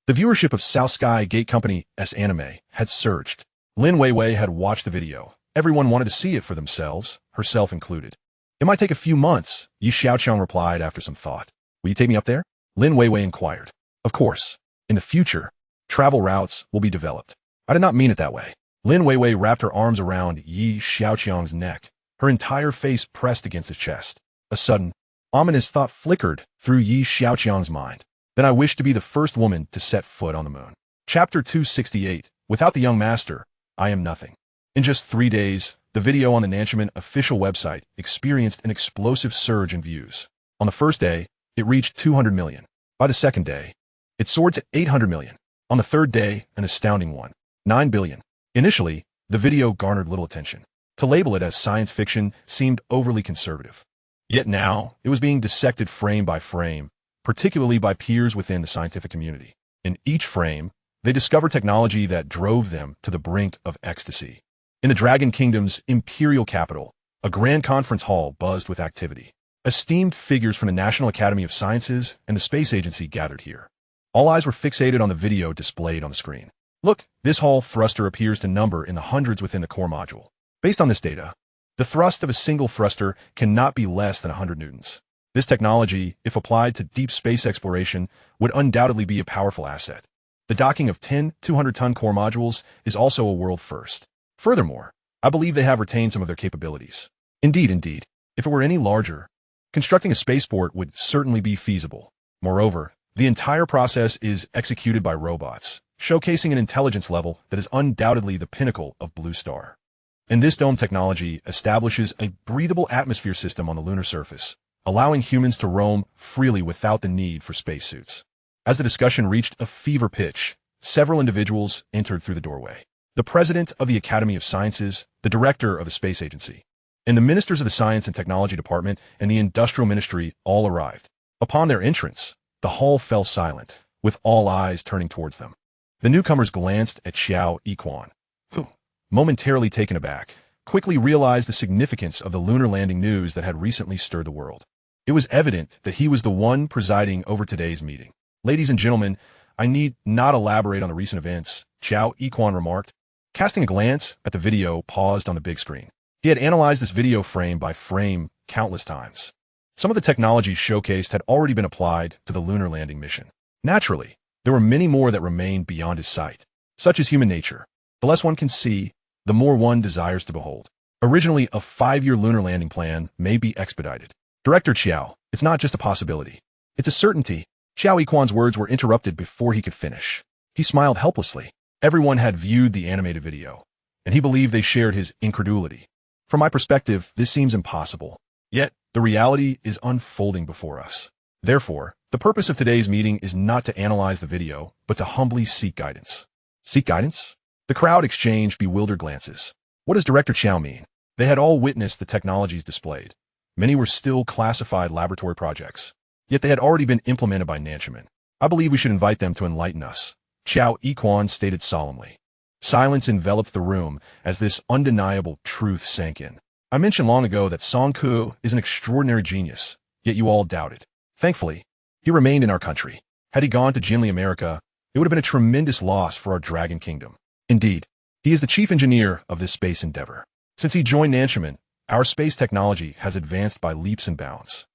the viewership of South Sky Gate Company's anime had surged. Lin Weiwei had watched the video. Everyone wanted to see it for themselves, herself included. It might take a few months, Xiaoqiang replied after some thought. Will you take me up there? Lin Weiwei inquired. Of course. In the future, travel routes will be developed. I did not mean it that way. Lin Weiwei wrapped her arms around Xiaoqiang's neck, her entire face pressed against his chest. A sudden, ominous thought flickered through Xiaoqiang's mind. Then I wish to be the first woman to set foot on the moon. Chapter 268. Without the young master, I am nothing. In just 3 days, the video on the Nanchaman official website experienced an explosive surge in views. On the first day, it reached 200 million. By the second day, it soared to 800 million. On the third day, an astounding one, 9 billion. Initially, the video garnered little attention. To label it as science fiction seemed overly conservative. Yet now, it was being dissected frame by frame, particularly by peers within the scientific community. In each frame, they discovered technology that drove them to the brink of ecstasy. In the Dragon Kingdom's imperial capital, a grand conference hall buzzed with activity. Esteemed figures from the National Academy of Sciences and the Space Agency gathered here. All eyes were fixated on the video displayed on the screen. Look, this hall thruster appears to number in the hundreds within the core module. Based on this data, the thrust of a single thruster cannot be less than 100 newtons. This technology, if applied to deep space exploration, would undoubtedly be a powerful asset. The docking of 10 200-ton core modules is also a world first. Furthermore, I believe they have retained some of their capabilities. Indeed, if it were any larger, constructing a spaceport would certainly be feasible. Moreover, the entire process is executed by robots, showcasing an intelligence level that is undoubtedly the pinnacle of Blue Star. And this dome technology establishes a breathable atmosphere system on the lunar surface, allowing humans to roam freely without the need for spacesuits. As the discussion reached a fever pitch, several individuals entered through the doorway. The president of the Academy of Sciences, the director of the Space Agency, and the ministers of the Science and Technology Department and the Industrial Ministry all arrived. Upon their entrance, the hall fell silent, with all eyes turning towards them. The newcomers glanced at Xiaoqiang, who, momentarily taken aback, quickly realized the significance of the lunar landing news that had recently stirred the world. It was evident that he was the one presiding over today's meeting. Ladies and gentlemen, I need not elaborate on the recent events, Xiaoqiang remarked, casting a glance at the video paused on the big screen. He had analyzed this video frame by frame countless times. Some of the technologies showcased had already been applied to the lunar landing mission. Naturally, there were many more that remained beyond his sight. Such is human nature. The less one can see, the more one desires to behold. Originally, a 5-year lunar landing plan may be expedited. Director Xiao, it's not just a possibility. It's a certainty. Xiaoqiang's words were interrupted before he could finish. He smiled helplessly. Everyone had viewed the animated video, and he believed they shared his incredulity. From my perspective, this seems impossible. Yet, the reality is unfolding before us. Therefore, the purpose of today's meeting is not to analyze the video, but to humbly seek guidance. Seek guidance? The crowd exchanged bewildered glances. What does Director Xiao mean? They had all witnessed the technologies displayed. Many were still classified laboratory projects, yet they had already been implemented by Nanchaman. I believe we should invite them to enlighten us, Xiaoqiang stated solemnly. Silence enveloped the room as this undeniable truth sank in. I mentioned long ago that Song Ku is an extraordinary genius, yet you all doubted. Thankfully, he remained in our country. Had he gone to Jinli America, it would have been a tremendous loss for our Dragon Kingdom. Indeed, He is the chief engineer of this space endeavor. Since he joined Nanchaman, our space technology has advanced by leaps and bounds.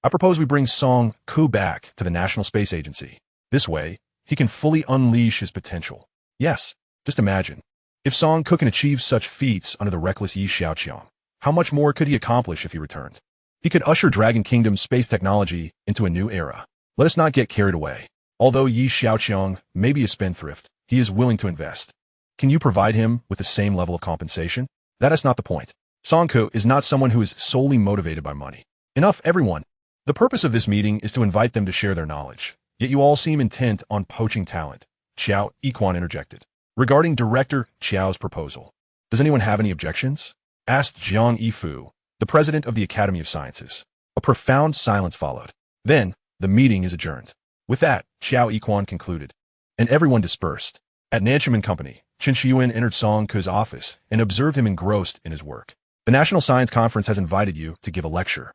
I propose we bring Song Ku back to the National Space Agency. This way, he can fully unleash his potential. Yes, just imagine. If Song Ku can achieve such feats under the reckless Xiaoqiang, how much more could he accomplish if he returned? He could usher Dragon Kingdom's space technology into a new era. Let us not get carried away. Although Xiaoqiang may be a spendthrift, he is willing to invest. Can you provide him with the same level of compensation? That is not the point. Song Ku is not someone who is solely motivated by money. Enough, everyone. The purpose of this meeting is to invite them to share their knowledge. Yet you all seem intent on poaching talent. Xiaoqiang interjected. Regarding Director Qiao's proposal, does anyone have any objections? Asked Zhang Yifu, the president of the Academy of Sciences. A profound silence followed. Then, the meeting is adjourned. With that, Xiaoqiang concluded, and everyone dispersed. At Nanchaman Company, Chen Shiyuan entered Song Ku's office and observed him engrossed in his work. The National Science Conference has invited you to give a lecture.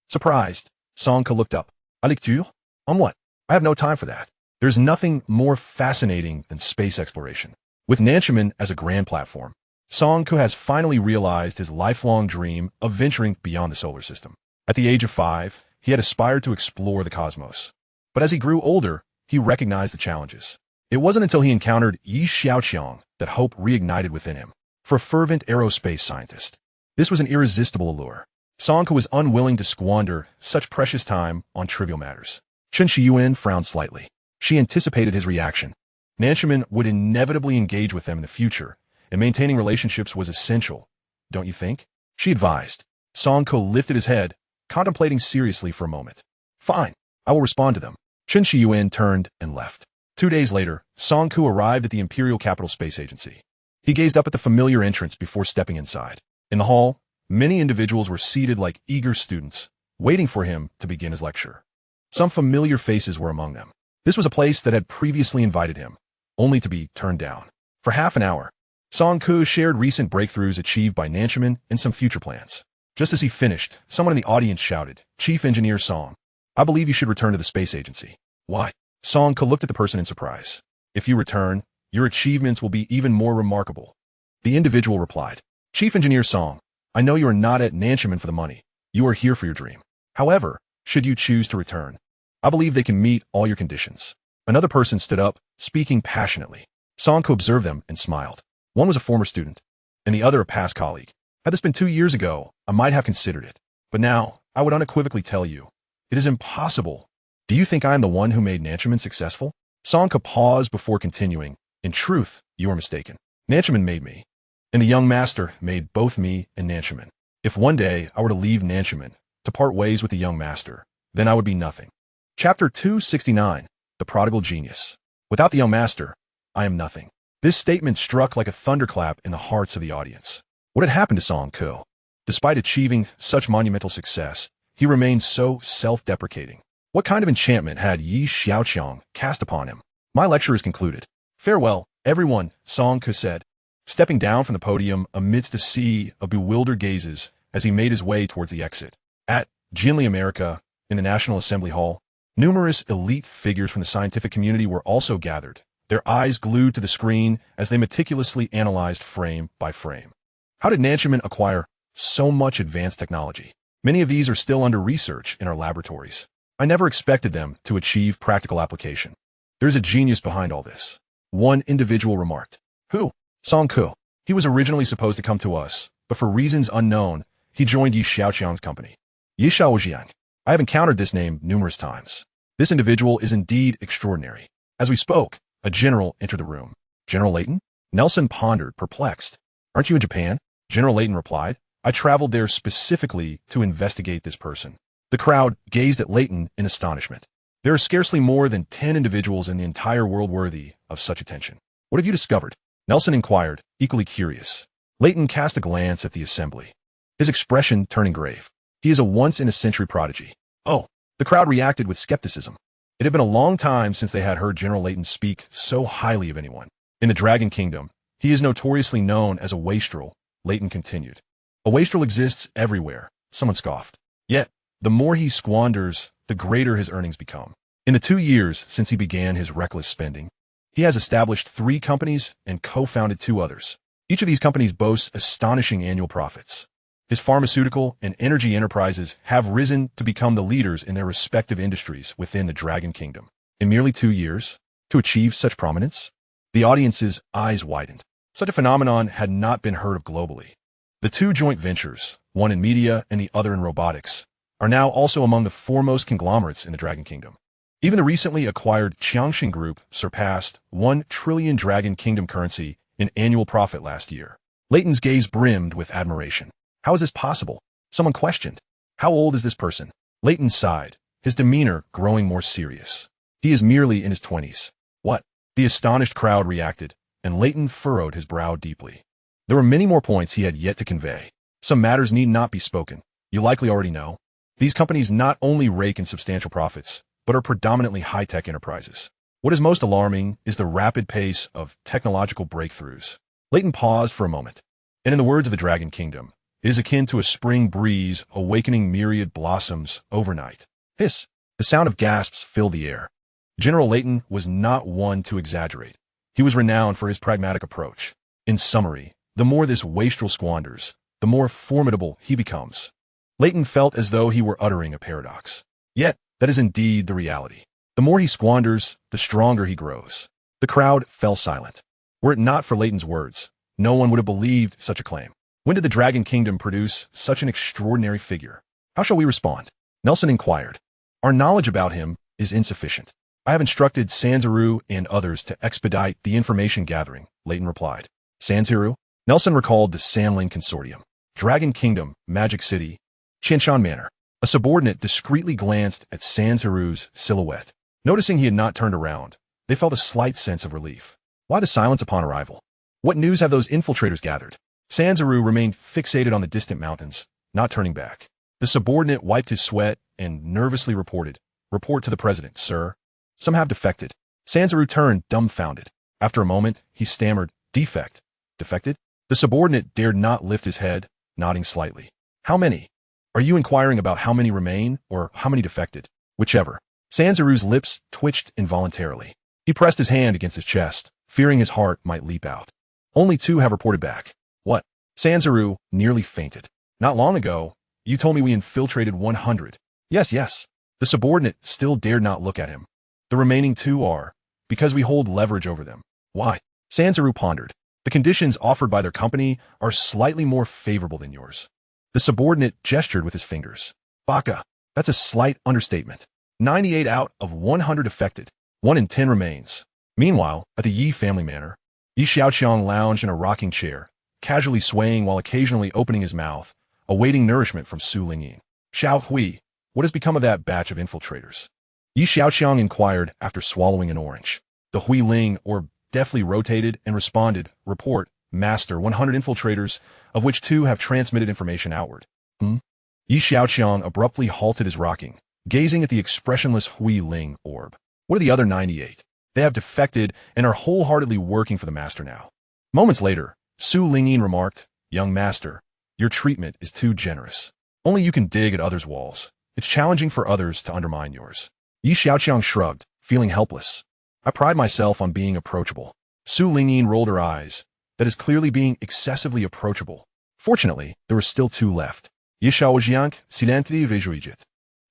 Surprised, Song Ku looked up. A lecture? On what? I have no time for that. There's nothing more fascinating than space exploration. With Nanchaman as a grand platform, Song Ku has finally realized his lifelong dream of venturing beyond the solar system. At the age of 5, he had aspired to explore the cosmos. But as he grew older, he recognized the challenges. It wasn't until he encountered Xiaoqiang that hope reignited within him. For a fervent aerospace scientist, this was an irresistible allure. Song Ku was unwilling to squander such precious time on trivial matters. Chen Shiyuan frowned slightly. She anticipated his reaction. Nanchaman would inevitably engage with them in the future, and maintaining relationships was essential, don't you think? She advised. Song Ku lifted his head, contemplating seriously for a moment. Fine, I will respond to them. Chen Shiyuan turned and left. 2 days later, Song Ku arrived at the Imperial Capital Space Agency. He gazed up at the familiar entrance before stepping inside. In the hall, many individuals were seated like eager students, waiting for him to begin his lecture. Some familiar faces were among them. This was a place that had previously invited him, only to be turned down. For half an hour, Song Ku shared recent breakthroughs achieved by Nanchaman and some future plans. Just as he finished, someone in the audience shouted, Chief Engineer Song, I believe you should return to the space agency. Why? Song Ku looked at the person in surprise. If you return, your achievements will be even more remarkable. The individual replied, Chief Engineer Song, I know you are not at Nanchaman for the money. You are here for your dream. However, should you choose to return, I believe they can meet all your conditions. Another person stood up, speaking passionately. Song Ku observed them and smiled. One was a former student, and the other a past colleague. Had this been 2 years ago, I might have considered it. But now, I would unequivocally tell you, it is impossible. Do you think I am the one who made Nanchaman successful? Song Ku paused before continuing. In truth, you are mistaken. Nanchaman made me, and the young master made both me and Nanchaman. If one day I were to leave Nanchaman, to part ways with the young master, then I would be nothing. Chapter 269, The Prodigal Genius. Without the young master, I am nothing. This statement struck like a thunderclap in the hearts of the audience. What had happened to Song Ku? Despite achieving such monumental success, he remained so self-deprecating. What kind of enchantment had Xiaoqiang cast upon him? My lecture is concluded. Farewell, everyone, Song Ku said, stepping down from the podium amidst a sea of bewildered gazes as he made his way towards the exit. At Jinli America, in the National Assembly Hall, numerous elite figures from the scientific community were also gathered, their eyes glued to the screen as they meticulously analyzed frame by frame. How did Nanchaman acquire so much advanced technology? Many of these are still under research in our laboratories. I never expected them to achieve practical application. There's a genius behind all this. One individual remarked. Who? Song Ku. He was originally supposed to come to us, but for reasons unknown, he joined Xiaoqiang's company. Xiaoqiang. I have encountered this name numerous times. This individual is indeed extraordinary. As we spoke, a general entered the room. General Layton? Nelson pondered, perplexed. Aren't you in Japan? General Layton replied. I traveled there specifically to investigate this person. The crowd gazed at Layton in astonishment. There are scarcely more than 10 individuals in the entire world worthy of such attention. What have you discovered? Nelson inquired, equally curious. Layton cast a glance at the assembly, his expression turning grave. He is a once-in-a-century prodigy. Oh, the crowd reacted with skepticism. It had been a long time since they had heard General Layton speak so highly of anyone. In the Dragon Kingdom, he is notoriously known as a wastrel, Layton continued. A wastrel exists everywhere, someone scoffed. Yet, the more he squanders, the greater his earnings become. In the 2 years since he began his reckless spending, he has established 3 companies and co-founded 2 others. Each of these companies boasts astonishing annual profits. His pharmaceutical and energy enterprises have risen to become the leaders in their respective industries within the Dragon Kingdom. In merely 2 years, to achieve such prominence, the audience's eyes widened. Such a phenomenon had not been heard of globally. The two joint ventures, one in media and the other in robotics, are now also among the foremost conglomerates in the Dragon Kingdom. Even the recently acquired Xiaoqiang Group surpassed 1 trillion Dragon Kingdom currency in annual profit last year. Leighton's gaze brimmed with admiration. How is this possible? Someone questioned. How old is this person? Leighton sighed, his demeanor growing more serious. He is merely in his 20s. What? The astonished crowd reacted, and Leighton furrowed his brow deeply. There were many more points he had yet to convey. Some matters need not be spoken. You likely already know. These companies not only rake in substantial profits, but are predominantly high-tech enterprises. What is most alarming is the rapid pace of technological breakthroughs. Leighton paused for a moment, and in the words of the Dragon Kingdom, it is akin to a spring breeze awakening myriad blossoms overnight. Hiss! The sound of gasps filled the air. General Leighton was not one to exaggerate. He was renowned for his pragmatic approach. In summary, the more this wastrel squanders, the more formidable he becomes. Leighton felt as though he were uttering a paradox. Yet, that is indeed the reality. The more he squanders, the stronger he grows. The crowd fell silent. Were it not for Leighton's words, no one would have believed such a claim. When did the Dragon Kingdom produce such an extraordinary figure? How shall we respond? Nelson inquired. Our knowledge about him is insufficient. I have instructed Sanzaru and others to expedite the information gathering, Leighton replied. Sanzaru? Nelson recalled the Sanling Consortium. Dragon Kingdom, Magic City, Qianshan Manor. A subordinate discreetly glanced at Sanzaru's silhouette. Noticing he had not turned around, they felt a slight sense of relief. Why the silence upon arrival? What news have those infiltrators gathered? Sanzaru remained fixated on the distant mountains, not turning back. The subordinate wiped his sweat and nervously reported, Report to the president, sir. Some have defected. Sanzaru turned dumbfounded. After a moment, he stammered, Defect. Defected? The subordinate dared not lift his head, nodding slightly. How many? Are you inquiring about how many remain, or how many defected? Whichever. Sanzaru's lips twitched involuntarily. He pressed his hand against his chest, fearing his heart might leap out. Only 2 have reported back. What? Sanzaru nearly fainted. Not long ago, you told me we infiltrated 100. Yes. The subordinate still dared not look at him. The remaining 2 are, because we hold leverage over them. Why? Sanzaru pondered. The conditions offered by their company are slightly more favorable than yours. The subordinate gestured with his fingers. Baka, that's a slight understatement. 98 out of 100 affected. 1 in 10 remains. Meanwhile, at the Yi family manor, Yi Xiaoqiang lounged in a rocking chair, casually swaying while occasionally opening his mouth, awaiting nourishment from Su Lingyin. Xiao Hui, what has become of that batch of infiltrators? Yi Xiaoqiang inquired after swallowing an orange. The Hui Ling orb deftly rotated and responded, Report, Master, 100 infiltrators, of which 2 have transmitted information outward. Yi Xiaoqiang abruptly halted his rocking, gazing at the expressionless Hui Ling orb. What are the other 98? They have defected and are wholeheartedly working for the Master now. Moments later, Su Lingyin remarked, Young Master, your treatment is too generous. Only you can dig at others' walls. It's challenging for others to undermine yours. Yi Xiaoqiang shrugged, feeling helpless. I pride myself on being approachable. Su Lingyin rolled her eyes. That is clearly being excessively approachable. Fortunately, there were still 2 left. Yi Xiaoqiang, silently rejoiced.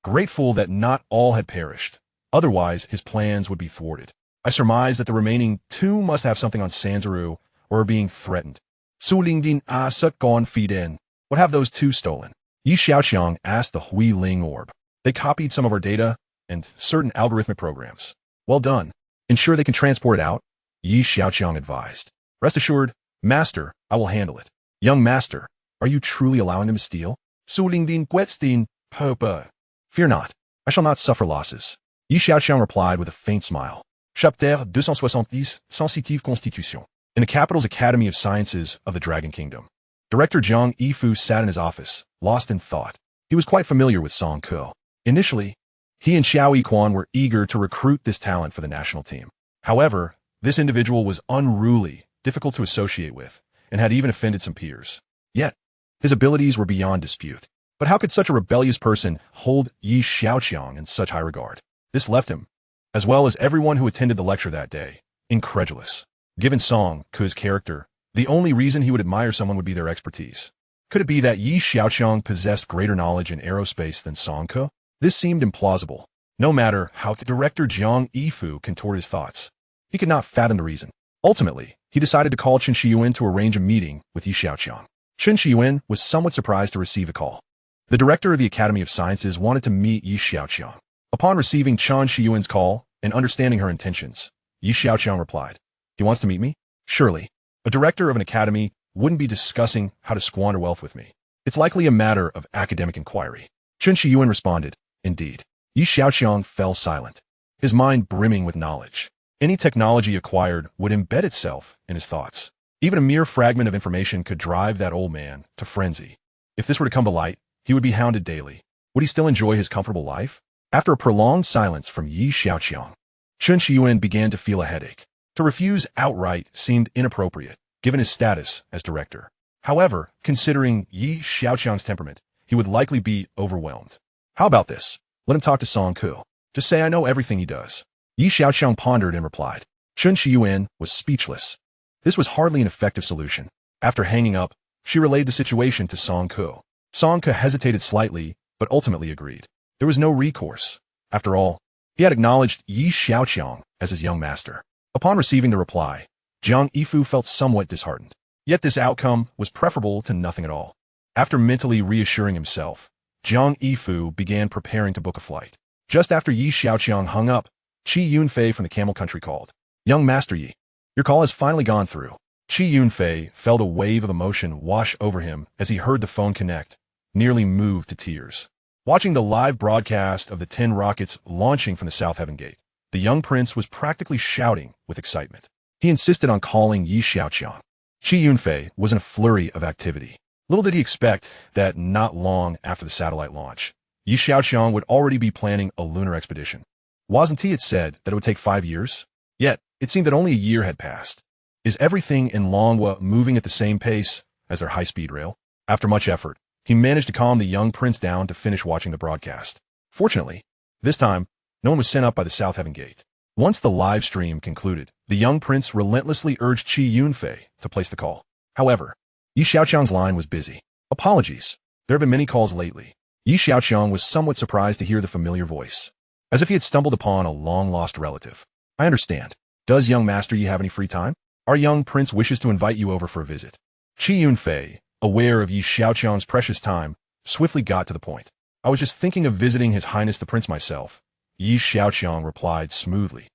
Grateful that not all had perished. Otherwise, his plans would be thwarted. I surmise that the remaining 2 must have something on Sanzaru or are being threatened. Su Lingyin sut gone feed in. What have those 2 stolen? Yi Xiaoqiang asked the Hui Ling orb. They copied some of our data and certain algorithmic programs. Well done. Ensure they can transport it out? Yi Xiaoqiang advised. Rest assured, Master, I will handle it. Young Master, are you truly allowing them to steal? Su Lingyin Guetstein, Papa. Fear not. I shall not suffer losses. Yi Xiaoqiang replied with a faint smile. Chapter 270, Sensitive Constitution. In the capital's Academy of Sciences of the Dragon Kingdom, Director Zhang Yifu sat in his office, lost in thought. He was quite familiar with Song Ke. Initially, he and Xiaoqiang were eager to recruit this talent for the national team. However, this individual was unruly, difficult to associate with, and had even offended some peers. Yet, his abilities were beyond dispute. But how could such a rebellious person hold Yi Xiaoqiang in such high regard? This left him, as well as everyone who attended the lecture that day, incredulous. Given Song Ke's character, The only reason he would admire someone would be their expertise. Could it be that Yi Xiaoqiang possessed greater knowledge in aerospace than Song Ke? This seemed implausible. No matter how the director Jiang Yifu contorted his thoughts, he could not fathom the reason. Ultimately, he decided to call Chen Shiyuan to arrange a meeting with Yi Xiaoqiang. Chen Shiyuan was somewhat surprised to receive the call. The director of the Academy of Sciences wanted to meet Yi Xiaoqiang. Upon receiving Chen Shiyuan's call and understanding her intentions, Yi Xiaoqiang replied, "He wants to meet me? Surely. A director of an academy wouldn't be discussing how to squander wealth with me. It's likely a matter of academic inquiry." Chen Shiyuan responded, "Indeed." Yi Xiaoqiang fell silent, his mind brimming with knowledge. Any technology acquired would embed itself in his thoughts. Even a mere fragment of information could drive that old man to frenzy. If this were to come to light, he would be hounded daily. Would he still enjoy his comfortable life? After a prolonged silence from Yi Xiaoqiang, Chen Shiyuan began to feel a headache. To refuse outright seemed inappropriate, given his status as director. However, considering Yi Xiaoqiang's temperament, he would likely be overwhelmed. How about this? Let him talk to Song Ke. Just say I know everything he does. Yi Xiaoqiang pondered and replied. Chen Shiyuan was speechless. This was hardly an effective solution. After hanging up, she relayed the situation to Song Ke. Song Ke hesitated slightly, but ultimately agreed. There was no recourse. After all, he had acknowledged Yi Xiaoqiang as his young master. Upon receiving the reply, Jiang Yifu felt somewhat disheartened. Yet this outcome was preferable to nothing at all. After mentally reassuring himself, Jiang Yifu began preparing to book a flight. Just after Yi Xiaoqiang hung up, Qi Yunfei from the Camel Country called. "Young Master Yi, your call has finally gone through." Qi Yunfei felt a wave of emotion wash over him as he heard the phone connect, nearly moved to tears. Watching the live broadcast of the 10 rockets launching from the South Heaven Gate, the young prince was practically shouting with excitement. He insisted on calling Yi Xiaoqiang. Qi Yunfei was in a flurry of activity. Little did he expect that not long after the satellite launch, Yi Xiaoqiang would already be planning a lunar expedition. Wasn't he had said that it would take 5 years? Yet, it seemed that only a year had passed. Is everything in Longhua moving at the same pace as their high-speed rail? After much effort, he managed to calm the young prince down to finish watching the broadcast. Fortunately, this time, no one was sent up by the South Heaven Gate. Once the live stream concluded, the young prince relentlessly urged Qi Yunfei to place the call. However, Yi Xiaoqiang's line was busy. "Apologies. There have been many calls lately." Yi Xiaoqiang was somewhat surprised to hear the familiar voice, as if he had stumbled upon a long-lost relative. "I understand. Does young Master Yi have any free time? Our young prince wishes to invite you over for a visit." Qi Yunfei, aware of Yi Xiaoqiang's precious time, swiftly got to the point. "I was just thinking of visiting His Highness the Prince myself," Yi Xiaoqiang replied smoothly.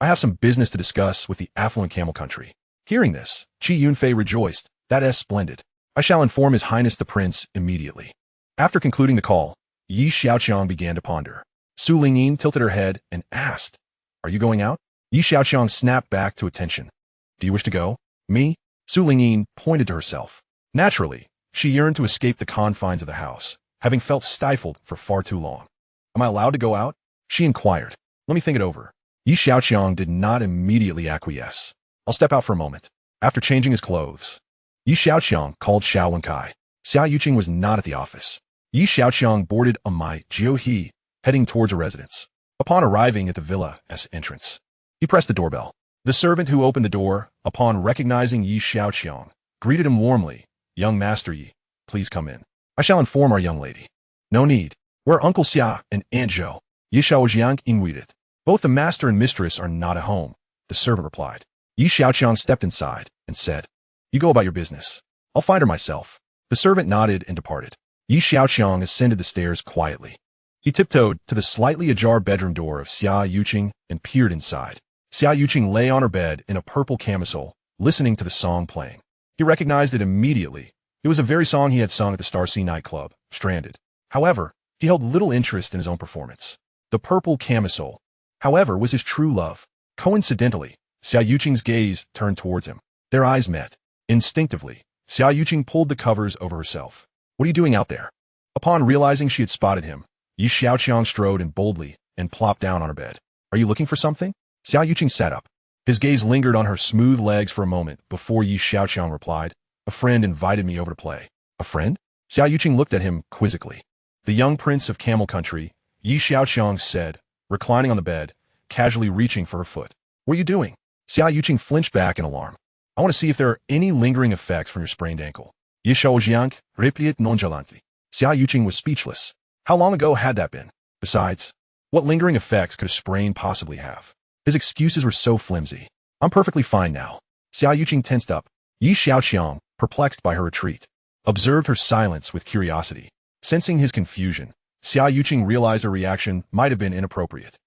"I have some business to discuss with the affluent Camel Country." Hearing this, Qi Yunfei rejoiced. "That is splendid. I shall inform His Highness the Prince immediately." After concluding the call, Yi Xiaoqiang began to ponder. Su Lingyin tilted her head and asked, "Are you going out?" Yi Xiaoqiang snapped back to attention. "Do you wish to go?" "Me?" Su Lingyin pointed to herself. Naturally, she yearned to escape the confines of the house, having felt stifled for far too long. "Am I allowed to go out?" she inquired. "Let me think it over." Yi Xiaoqiang did not immediately acquiesce. "I'll step out for a moment." After changing his clothes, Yi Xiaoqiang called Xiao Wenkai. Xiaoqiang was not at the office. Yi Xiaoqiang boarded a Mai Jiuhe, heading towards a residence. Upon arriving at the villa's entrance, he pressed the doorbell. The servant who opened the door, upon recognizing Yi Xiaoqiang, greeted him warmly. "Young Master Yi, please come in. I shall inform our young lady." "No need. Where are Uncle Xia and Aunt Zhou?" Yi Xiaoqiang inquired. "Both the master and mistress are not at home," the servant replied. Yi Xiaoqiang stepped inside and said, "You go about your business. I'll find her myself." The servant nodded and departed. Yi Xiaoqiang ascended the stairs quietly. He tiptoed to the slightly ajar bedroom door of Xiaoqiang and peered inside. Xiaoqiang lay on her bed in a purple camisole, listening to the song playing. He recognized it immediately. It was the very song he had sung at the Star Sea nightclub, Stranded. However, he held little interest in his own performance. The purple camisole, however, was his true love. Coincidentally, Xiaoqiang's gaze turned towards him. Their eyes met. Instinctively, Xiaoqiang pulled the covers over herself. "What are you doing out there?" Upon realizing she had spotted him, Yi Xiaoqiang strode in boldly and plopped down on her bed. "Are you looking for something?" Xiaoqiang sat up. His gaze lingered on her smooth legs for a moment before Yi Xiaoqiang replied, "A friend invited me over to play." "A friend?" Xiaoqiang looked at him quizzically. "The young prince of Camel Country," Yi Xiaoqiang said, reclining on the bed, casually reaching for her foot. "What are you doing?" Xiaoqiang flinched back in alarm. I want to see if there are any lingering effects from your sprained ankle. Xiaoqiang replied nonchalantly. Xiaoqiang was speechless. How long ago had that been? Besides, what lingering effects could a sprain possibly have? His excuses were so flimsy. I'm perfectly fine now. Xiaoqiang tensed up. Xiaoqiang, perplexed by her retreat, observed her silence with curiosity. Sensing his confusion, Xiaoqiang realized her reaction might have been inappropriate.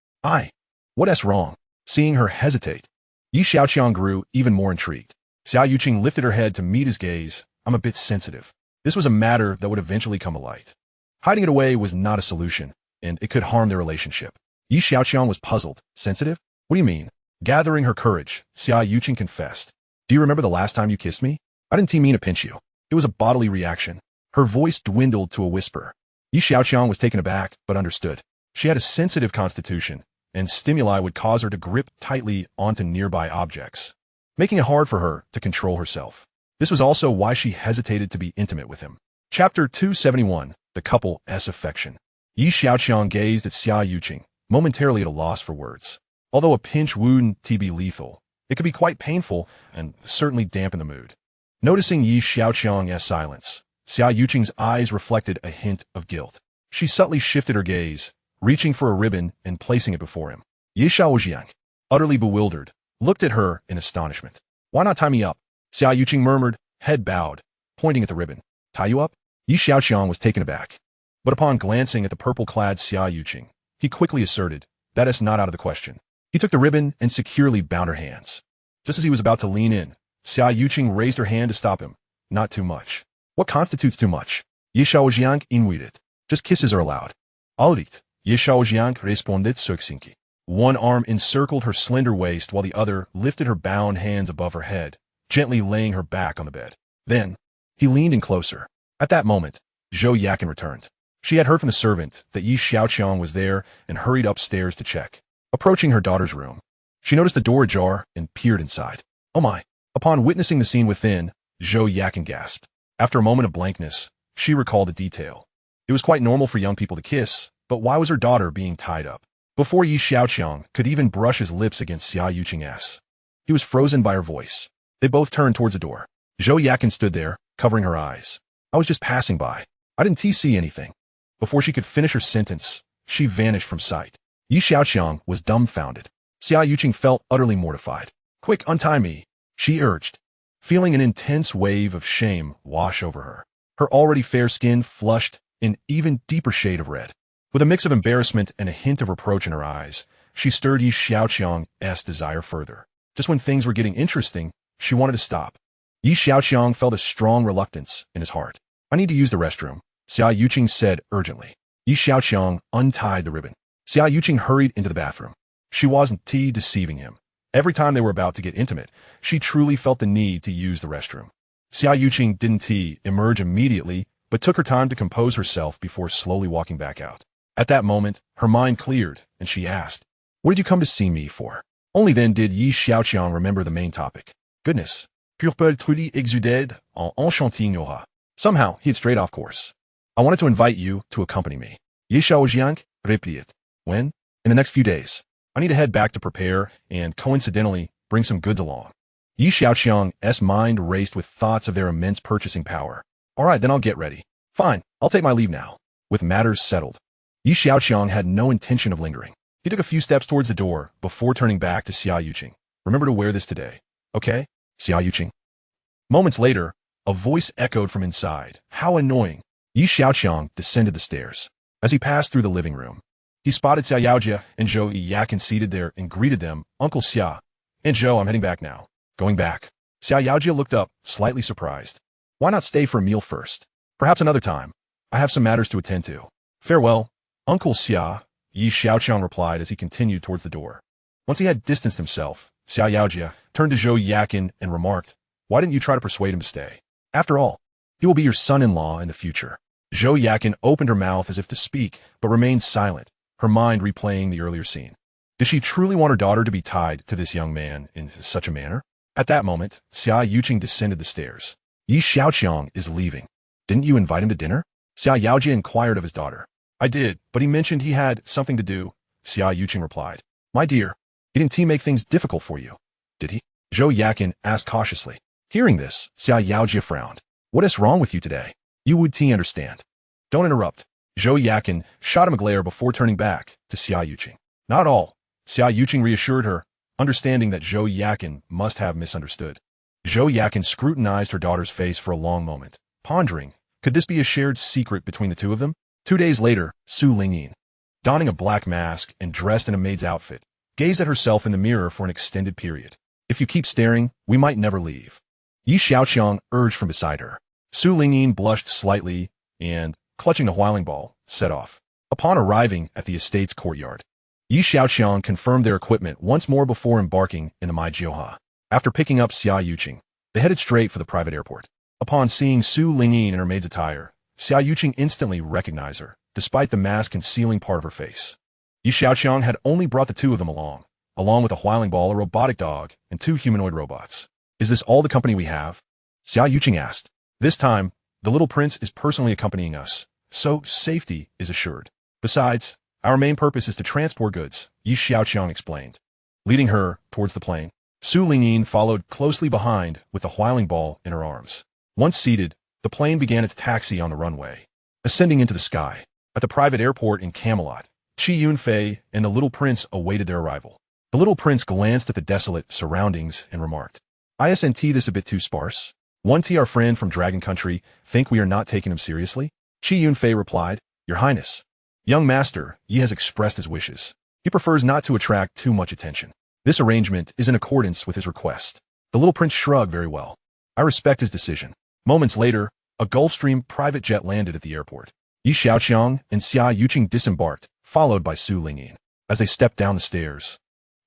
What's wrong? Seeing her hesitate, Xiaoqiang grew even more intrigued. Xiaoqiang lifted her head to meet his gaze. I'm a bit sensitive. This was a matter that would eventually come to light. Hiding it away was not a solution, and it could harm their relationship. Xiaoqiang was puzzled. Sensitive? What do you mean? Gathering her courage, Xiaoqiang confessed. Do you remember the last time you kissed me? I didn't mean to pinch you. It was a bodily reaction. Her voice dwindled to a whisper. Xiaoqiang was taken aback, but understood. She had a sensitive constitution, and stimuli would cause her to grip tightly onto nearby objects, making it hard for her to control herself. This was also why she hesitated to be intimate with him. Chapter 271, The Couple's Affection. Xiaoqiang gazed at Xiaoqiang, momentarily at a loss for words. Although a pinch wound be lethal, it could be quite painful and certainly dampen the mood. Noticing Xiaoqiang's silence, Xiaoqiang's eyes reflected a hint of guilt. She subtly shifted her gaze, reaching for a ribbon and placing it before him. Xiaoqiang, utterly bewildered, looked at her in astonishment. Why not tie me up? Xiaoqiang murmured, head bowed, pointing at the ribbon. Tie you up? Xiaoqiang was taken aback. But upon glancing at the purple-clad Xiaoqiang, he quickly asserted, that is not out of the question. He took the ribbon and securely bound her hands. Just as he was about to lean in, Xiaoqiang raised her hand to stop him. Not too much. What constitutes too much? Xiaoqiang inwided. Just kisses are allowed. Alright, Xiaoqiang responded succinctly. One arm encircled her slender waist while the other lifted her bound hands above her head, gently laying her back on the bed. Then, he leaned in closer. At that moment, Xiaoqiang returned. She had heard from the servant that Xiaoqiang was there and hurried upstairs to check. Approaching her daughter's room, she noticed the door ajar and peered inside. Oh my! Upon witnessing the scene within, Xiaoqiang gasped. After a moment of blankness, she recalled the detail. It was quite normal for young people to kiss, but why was her daughter being tied up? Before Xiaoqiang could even brush his lips against Xiaoqiang's, he was frozen by her voice. They both turned towards the door. Xiaoqiang stood there, covering her eyes. I was just passing by. I didn't see anything. Before she could finish her sentence, she vanished from sight. Xiaoqiang was dumbfounded. Xiaoqiang felt utterly mortified. Quick, untie me, she urged, feeling an intense wave of shame wash over her. Her already fair skin flushed an even deeper shade of red. With a mix of embarrassment and a hint of reproach in her eyes, she stirred Xiaoqiang's desire further. Just when things were getting interesting, she wanted to stop. Xiaoqiang felt a strong reluctance in his heart. I need to use the restroom, Xiaoqiang said urgently. Xiaoqiang untied the ribbon. Xiaoqiang hurried into the bathroom. She wasn't deceiving him. Every time they were about to get intimate, she truly felt the need to use the restroom. Xiaoqiang didn't emerge immediately, but took her time to compose herself before slowly walking back out. At that moment, her mind cleared, and she asked, what did you come to see me for? Only then did Xiaoqiang remember the main topic. Goodness. Purple truly exuded en enchanting. Somehow, he had strayed off course. I wanted to invite you to accompany me. Xiaoqiang replied. When? In the next few days. I need to head back to prepare and, coincidentally, bring some goods along. Xiaoqiang's mind raced with thoughts of their immense purchasing power. All right, then I'll get ready. Fine, I'll take my leave now. With matters settled, Xiaoqiang had no intention of lingering. He took a few steps towards the door before turning back to Xiaoqiang. Remember to wear this today. Okay, Xiaoqiang? Moments later, a voice echoed from inside. How annoying. Xiaoqiang descended the stairs. As he passed through the living room, he spotted Xiaoqiang and Xiaoqiang seated there and greeted them. Uncle Xia. And Zhou, I'm heading back now. Going back. Xiaoqiang looked up, slightly surprised. Why not stay for a meal first? Perhaps another time. I have some matters to attend to. Farewell, Uncle Xia, Xiaoqiang replied as he continued towards the door. Once he had distanced himself, Xiaoqiang turned to Xiaoqiang and remarked, why didn't you try to persuade him to stay? After all, he will be your son-in-law in the future. Xiaoqiang opened her mouth as if to speak, but remained silent, her mind replaying the earlier scene. Did she truly want her daughter to be tied to this young man in such a manner? At that moment, Xiaoqiang descended the stairs. Xiaoqiang is leaving. Didn't you invite him to dinner? Xiaoqiang inquired of his daughter. I did, but he mentioned he had something to do, Xiaoqiang replied. My dear, he didn't make things difficult for you, did he? Xiaoqiang asked cautiously. Hearing this, Xiaoqiang frowned. What is wrong with you today? You would understand. Don't interrupt. Xiaoqiang shot him a glare before turning back to Xiaoqiang. Not all. Xiaoqiang reassured her, understanding that Xiaoqiang must have misunderstood. Xiaoqiang scrutinized her daughter's face for a long moment, pondering, could this be a shared secret between the two of them? 2 days later, Su Lingyin, donning a black mask and dressed in a maid's outfit, gazed at herself in the mirror for an extended period. If you keep staring, we might never leave. Xiaoqiang urged from beside her. Su Lingyin blushed slightly and, clutching the Huiling ball, set off. Upon arriving at the estate's courtyard, Xiaoqiang confirmed their equipment once more before embarking in the Maijioha. After picking up Xiaoqiang, they headed straight for the private airport. Upon seeing Su Lingyin in her maid's attire, Xiaoqiang instantly recognized her, despite the mask concealing part of her face. Xiaoqiang had only brought the two of them along with a Huiling ball, a robotic dog, and 2 humanoid robots. Is this all the company we have? Xiaoqiang asked. This time, the little prince is personally accompanying us, so safety is assured. Besides, our main purpose is to transport goods, Xiaoqiang explained. Leading her towards the plane, Su Lingyin followed closely behind with the Huiling ball in her arms. Once seated, the plane began its taxi on the runway, ascending into the sky. At the private airport in Camelot, Qi Yunfei and the little prince awaited their arrival. The little prince glanced at the desolate surroundings and remarked, "Isn't this a bit too sparse? Won't our friend from Dragon Country think we are not taking him seriously?" Qi Yunfei replied, "Your Highness, young master Yi has expressed his wishes. He prefers not to attract too much attention. This arrangement is in accordance with his request." The little prince shrugged. Very well. I respect his decision. Moments later, a Gulfstream private jet landed at the airport. Xiaoqiang and Xiaoqiang disembarked, followed by Su Lingyin. As they stepped down the stairs,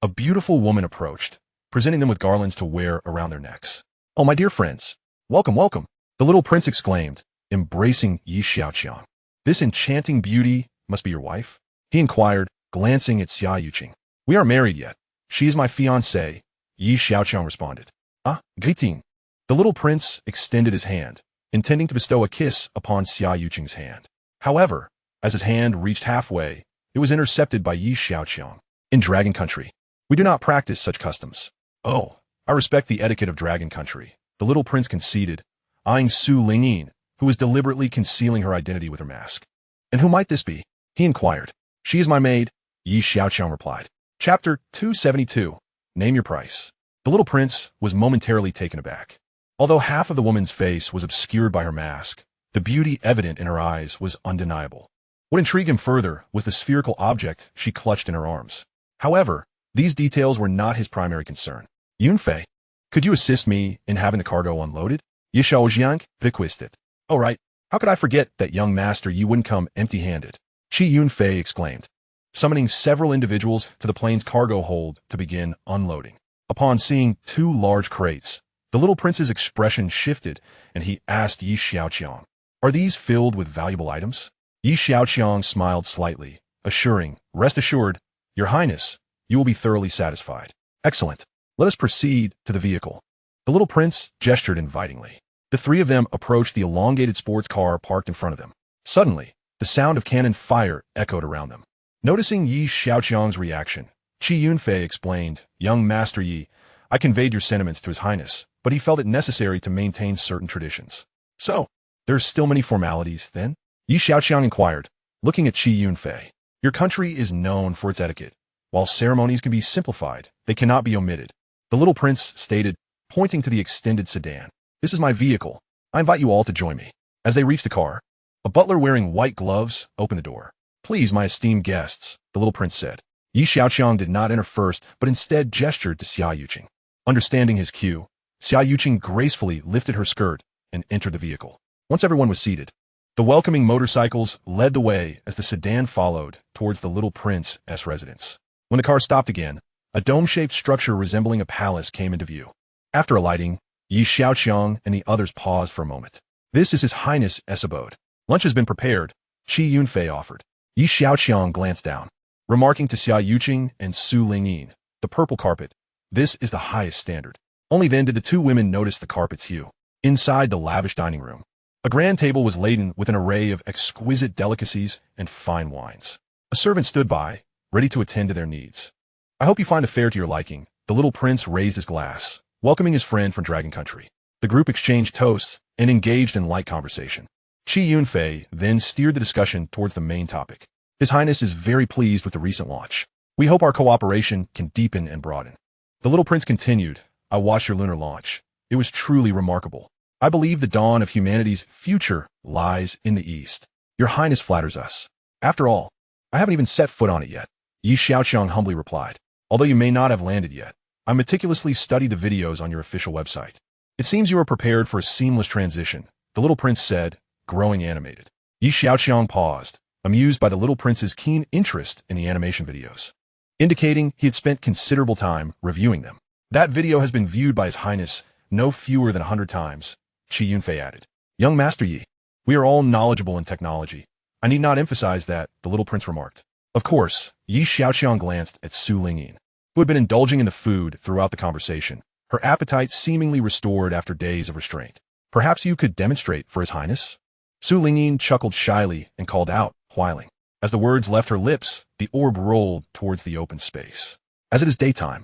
a beautiful woman approached, presenting them with garlands to wear around their necks. "Oh, my dear friends, welcome, welcome," the little prince exclaimed, embracing Xiaoqiang. "This enchanting beauty must be your wife?" he inquired, glancing at Xiaoqiang. "We aren't married yet. She is my fiancée," Xiaoqiang responded. "Ah, greeting." The little prince extended his hand, intending to bestow a kiss upon Xiaoqiang's hand. However, as his hand reached halfway, it was intercepted by Xiaoqiang. "In Dragon Country, we do not practice such customs." "Oh, I respect the etiquette of Dragon Country," the little prince conceded, eyeing Su Lingyin, who was deliberately concealing her identity with her mask. "And who might this be?" he inquired. "She is my maid," Xiaoqiang replied. Chapter 272. Name your price. The little prince was momentarily taken aback. Although half of the woman's face was obscured by her mask, the beauty evident in her eyes was undeniable. What intrigued him further was the spherical object she clutched in her arms. However, these details were not his primary concern. "Yunfei, could you assist me in having the cargo unloaded?" Xiaoqiang requested. "Oh right, how could I forget that, young master? You wouldn't come empty-handed," Qi Yunfei exclaimed, summoning several individuals to the plane's cargo hold to begin unloading. Upon seeing 2 large crates, the little prince's expression shifted and he asked Xiaoqiang, "Are these filled with valuable items?" Xiaoqiang smiled slightly, assuring, "Rest assured, Your Highness, you will be thoroughly satisfied." "Excellent. Let us proceed to the vehicle." The little prince gestured invitingly. The 3 of them approached the elongated sports car parked in front of them. Suddenly, the sound of cannon fire echoed around them. Noticing Xiaoqiang's reaction, Qi Yunfei explained, "Young Master Yi, I conveyed your sentiments to His Highness, but he felt it necessary to maintain certain traditions." "So, there's still many formalities, then?" Xiaoqiang inquired, looking at Qi Yunfei. "Your country is known for its etiquette. While ceremonies can be simplified, they cannot be omitted," the little prince stated, pointing to the extended sedan. "This is my vehicle. I invite you all to join me." As they reached the car, a butler wearing white gloves opened the door. "Please, my esteemed guests," the little prince said. Xiaoqiang did not enter first, but instead gestured to Xiaoqiang. Understanding his cue, Xiaoqiang gracefully lifted her skirt and entered the vehicle. Once everyone was seated, the welcoming motorcycles led the way as the sedan followed towards the little prince's residence. When the car stopped again, a dome-shaped structure resembling a palace came into view. After alighting, Xiaoqiang and the others paused for a moment. "This is His Highness's abode. Lunch has been prepared," Qi Yunfei offered. Xiaoqiang glanced down, remarking to Xiaoqiang and Su Lingyin, "The purple carpet. This is the highest standard." Only then did the 2 women notice the carpet's hue. Inside the lavish dining room, a grand table was laden with an array of exquisite delicacies and fine wines. A servant stood by, ready to attend to their needs. "I hope you find the fare to your liking." The little prince raised his glass, welcoming his friend from Dragon Country. The group exchanged toasts and engaged in light conversation. Qi Yunfei then steered the discussion towards the main topic. His Highness is very pleased with the recent launch. We hope our cooperation can deepen and broaden. The little prince continued, I watched your lunar launch. It was truly remarkable. I believe the dawn of humanity's future lies in the East. Your Highness flatters us. After all, I haven't even set foot on it yet. Xiaoqiang humbly replied. Although you may not have landed yet, I meticulously studied the videos on your official website. It seems you are prepared for a seamless transition, the little prince said, growing animated. Xiaoqiang paused, amused by the little prince's keen interest in the animation videos, indicating he had spent considerable time reviewing them. That video has been viewed by His Highness no fewer than 100 times, Qi Yunfei added. Young Master Yi, we are all knowledgeable in technology. I need not emphasize that, the little prince remarked. Of course, Xiaoqiang glanced at Su Lingyin, who had been indulging in the food throughout the conversation, her appetite seemingly restored after days of restraint. Perhaps you could demonstrate for His Highness? Su Lingyin chuckled shyly and called out, whiling. As the words left her lips, the orb rolled towards the open space. As it is daytime,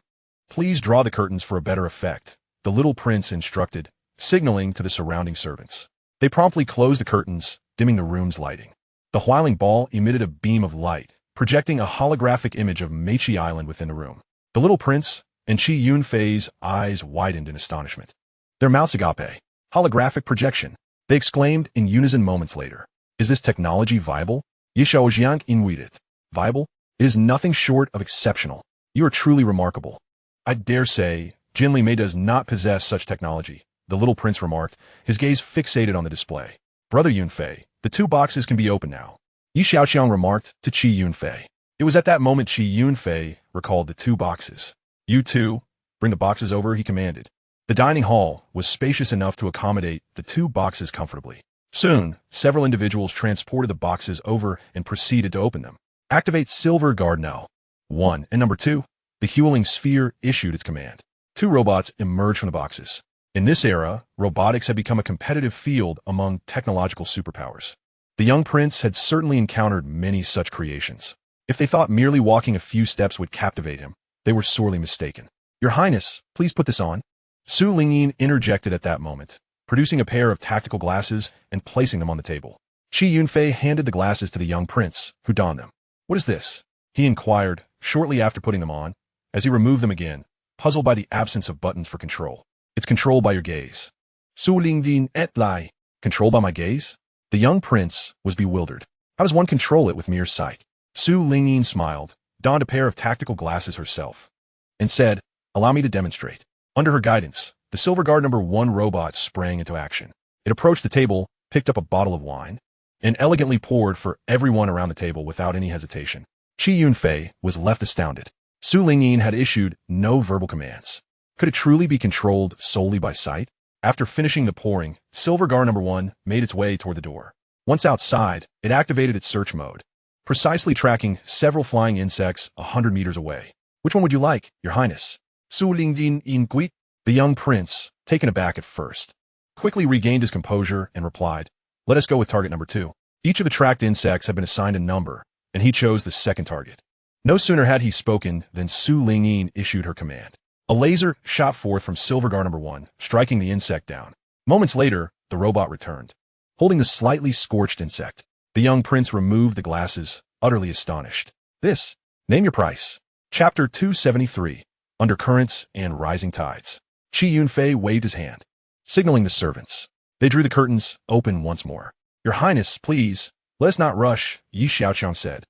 please draw the curtains for a better effect, the little prince instructed, signaling to the surrounding servants. They promptly closed the curtains, dimming the room's lighting. The whirling ball emitted a beam of light, projecting a holographic image of Mechi Island within the room. The little prince and Qi Yunfei's eyes widened in astonishment. Their mouths agape. Holographic projection, they exclaimed in unison moments later. Is this technology viable? Xiaoqiang inwit it. Viable? It is nothing short of exceptional. You are truly remarkable. I dare say, Jin Li Mei does not possess such technology, the little prince remarked, his gaze fixated on the display. Brother Yunfei, the 2 boxes can be opened now. Xiaoqiang remarked to Qi Yunfei. It was at that moment Qi Yunfei recalled the 2 boxes. You two, bring the boxes over, he commanded. The dining hall was spacious enough to accommodate the 2 boxes comfortably. Soon, several individuals transported the boxes over and proceeded to open them. Activate Silver Guard now. 1 and number 2. The Xiaoqiang sphere issued its command. 2 robots emerged from the boxes. In this era, robotics had become a competitive field among technological superpowers. The young prince had certainly encountered many such creations. If they thought merely walking a few steps would captivate him, they were sorely mistaken. Your Highness, please put this on. Su Lingyin interjected at that moment, producing a pair of tactical glasses and placing them on the table. Qi Yunfei handed the glasses to the young prince, who donned them. What is this? He inquired, shortly after putting them on, as he removed them again, puzzled by the absence of buttons for control. It's controlled by your gaze. Su Lingyin et lai. Controlled by my gaze? The young prince was bewildered. How does one control it with mere sight? Su Lingyin smiled, donned a pair of tactical glasses herself, and said, allow me to demonstrate. Under her guidance, the Silver Guard number 1 robot sprang into action. It approached the table, picked up a bottle of wine, and elegantly poured for everyone around the table without any hesitation. Qi Yunfei was left astounded. Su Lingyin had issued no verbal commands. Could it truly be controlled solely by sight? After finishing the pouring, Silver Guard number 1 made its way toward the door. Once outside, it activated its search mode, precisely tracking several flying insects 100 meters away. Which one would you like, Your Highness? Su Lingyin inquit. The young prince, taken aback at first, quickly regained his composure and replied, let us go with target number 2. Each of the tracked insects had been assigned a number, and he chose the second target. No sooner had he spoken than Su Lingyin issued her command. A laser shot forth from Silver Guard number 1, striking the insect down. Moments later, the robot returned, holding the slightly scorched insect. The young prince removed the glasses, utterly astonished. This, name your price. Chapter 273, Undercurrents and Rising Tides. Qi Yunfei waved his hand, signaling the servants. They drew the curtains open once more. Your Highness, please, let us not rush, Xiaoqiang said,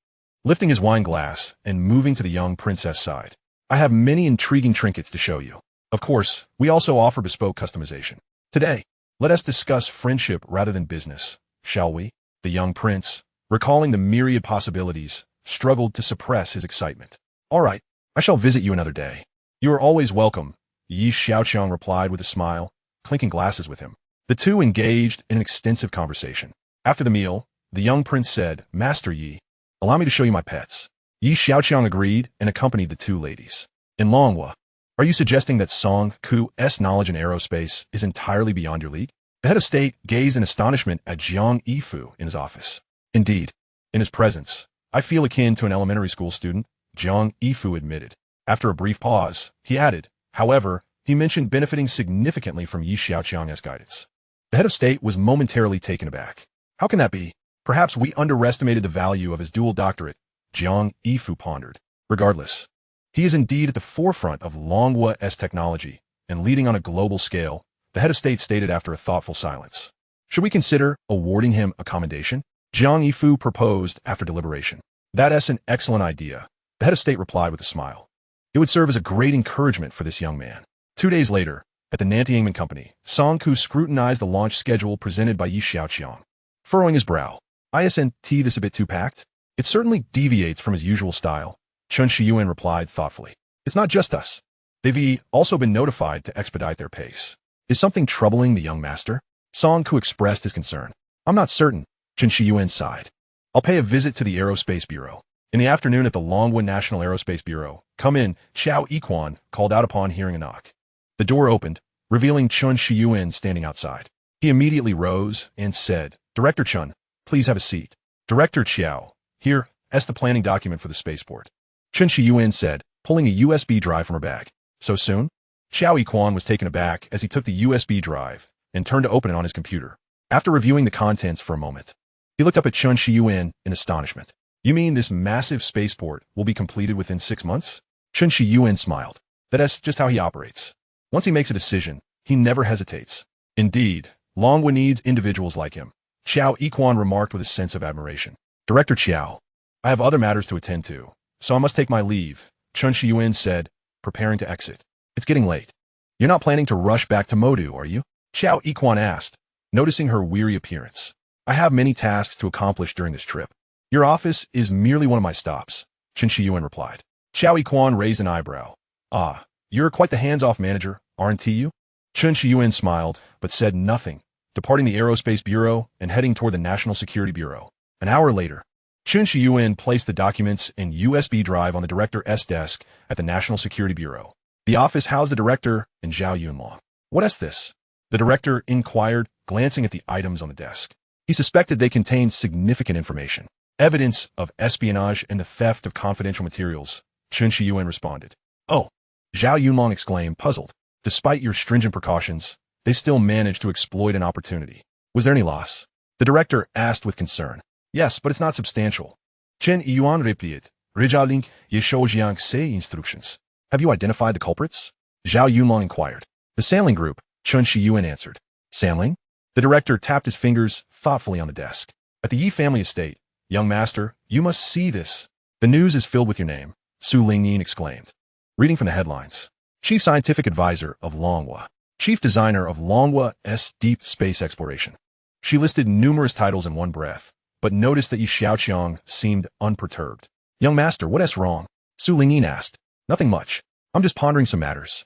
lifting his wine glass and moving to the young princess' side. I have many intriguing trinkets to show you. Of course, we also offer bespoke customization. Today, let us discuss friendship rather than business, shall we? The young prince, recalling the myriad possibilities, struggled to suppress his excitement. All right, I shall visit you another day. You are always welcome, Xiaoqiang replied with a smile, clinking glasses with him. The two engaged in an extensive conversation. After the meal, the young prince said, Master Yi, allow me to show you my pets. Xiaoqiang agreed and accompanied the 2 ladies. In Longhua, are you suggesting that Song Ku's knowledge in aerospace is entirely beyond your league? The head of state gazed in astonishment at Jiang Yifu in his office. Indeed, in his presence, I feel akin to an elementary school student, Jiang Yifu admitted. After a brief pause, he added, however, he mentioned benefiting significantly from Xiaoqiang's guidance. The head of state was momentarily taken aback. How can that be? Perhaps we underestimated the value of his dual doctorate, Jiang Yifu pondered. Regardless, he is indeed at the forefront of Longhua's technology and leading on a global scale, the head of state stated after a thoughtful silence. Should we consider awarding him a commendation? Jiang Yifu proposed after deliberation. That's an excellent idea, the head of state replied with a smile. It would serve as a great encouragement for this young man. 2 days later, at the Nantiangman Company, Song Ku scrutinized the launch schedule presented by Xiaoqiang. Furrowing his brow. Isn't this a bit too packed? It certainly deviates from his usual style, Chen Shiyuan replied thoughtfully. It's not just us. They've also been notified to expedite their pace. Is something troubling the young master? Song Ku expressed his concern. I'm not certain, Chen Shiyuan sighed. I'll pay a visit to the Aerospace Bureau. In the afternoon at the Longhua National Aerospace Bureau, come in, Xiaoqiang called out upon hearing a knock. The door opened, revealing Chen Shiyuan standing outside. He immediately rose and said, Director Chen, please have a seat. Director Xiao, here, the planning document for the spaceport. Chen Shiyuan said, pulling a USB drive from her bag. So soon? Xiaoqiang was taken aback as he took the USB drive and turned to open it on his computer. After reviewing the contents for a moment, he looked up at Chen Shiyuan in astonishment. You mean this massive spaceport will be completed within 6 months? Chen Shiyuan smiled. That's just how he operates. Once he makes a decision, he never hesitates. Indeed, Longhua needs individuals like him, Xiaoqiang remarked with a sense of admiration. Director Xiao, I have other matters to attend to, so I must take my leave, Chen Shiyuan said, preparing to exit. It's getting late. You're not planning to rush back to Modu, are you? Xiaoqiang asked, noticing her weary appearance. I have many tasks to accomplish during this trip. Your office is merely one of my stops, Chen Shiyuan replied. Xiaoqiang raised an eyebrow. Ah, you're quite the hands-off manager, aren't you? Chen Shiyuan smiled, but said nothing, departing the Aerospace Bureau and heading toward the National Security Bureau. An hour later, Chen Shiyuan placed the documents and USB drive on the director's desk at the National Security Bureau. The office housed the director and Zhao Yunlong. What is this? The director inquired, glancing at the items on the desk. He suspected they contained significant information. Evidence of espionage and the theft of confidential materials, Chen Shiyuan responded. Oh, Zhao Yunlong exclaimed, puzzled. Despite your stringent precautions, they still managed to exploit an opportunity. Was there any loss? The director asked with concern. Yes, but it's not substantial. Chen Yuan replied. Rejalink Xiaoqiang say instructions. Have you identified the culprits? Zhao Yunlong inquired. The Sailing Group, Chen Shiyuan answered. Sailing? The director tapped his fingers thoughtfully on the desk. At the Yi family estate, young master, you must see this. The news is filled with your name, Su Lingyin exclaimed. Reading from the headlines. Chief Scientific Advisor of Longhua. Chief Designer of Longhua's Deep Space Exploration. She listed numerous titles in one breath, but noticed that Xiaoqiang seemed unperturbed. Young master, what is wrong? Su Lingyin asked. Nothing much. I'm just pondering some matters.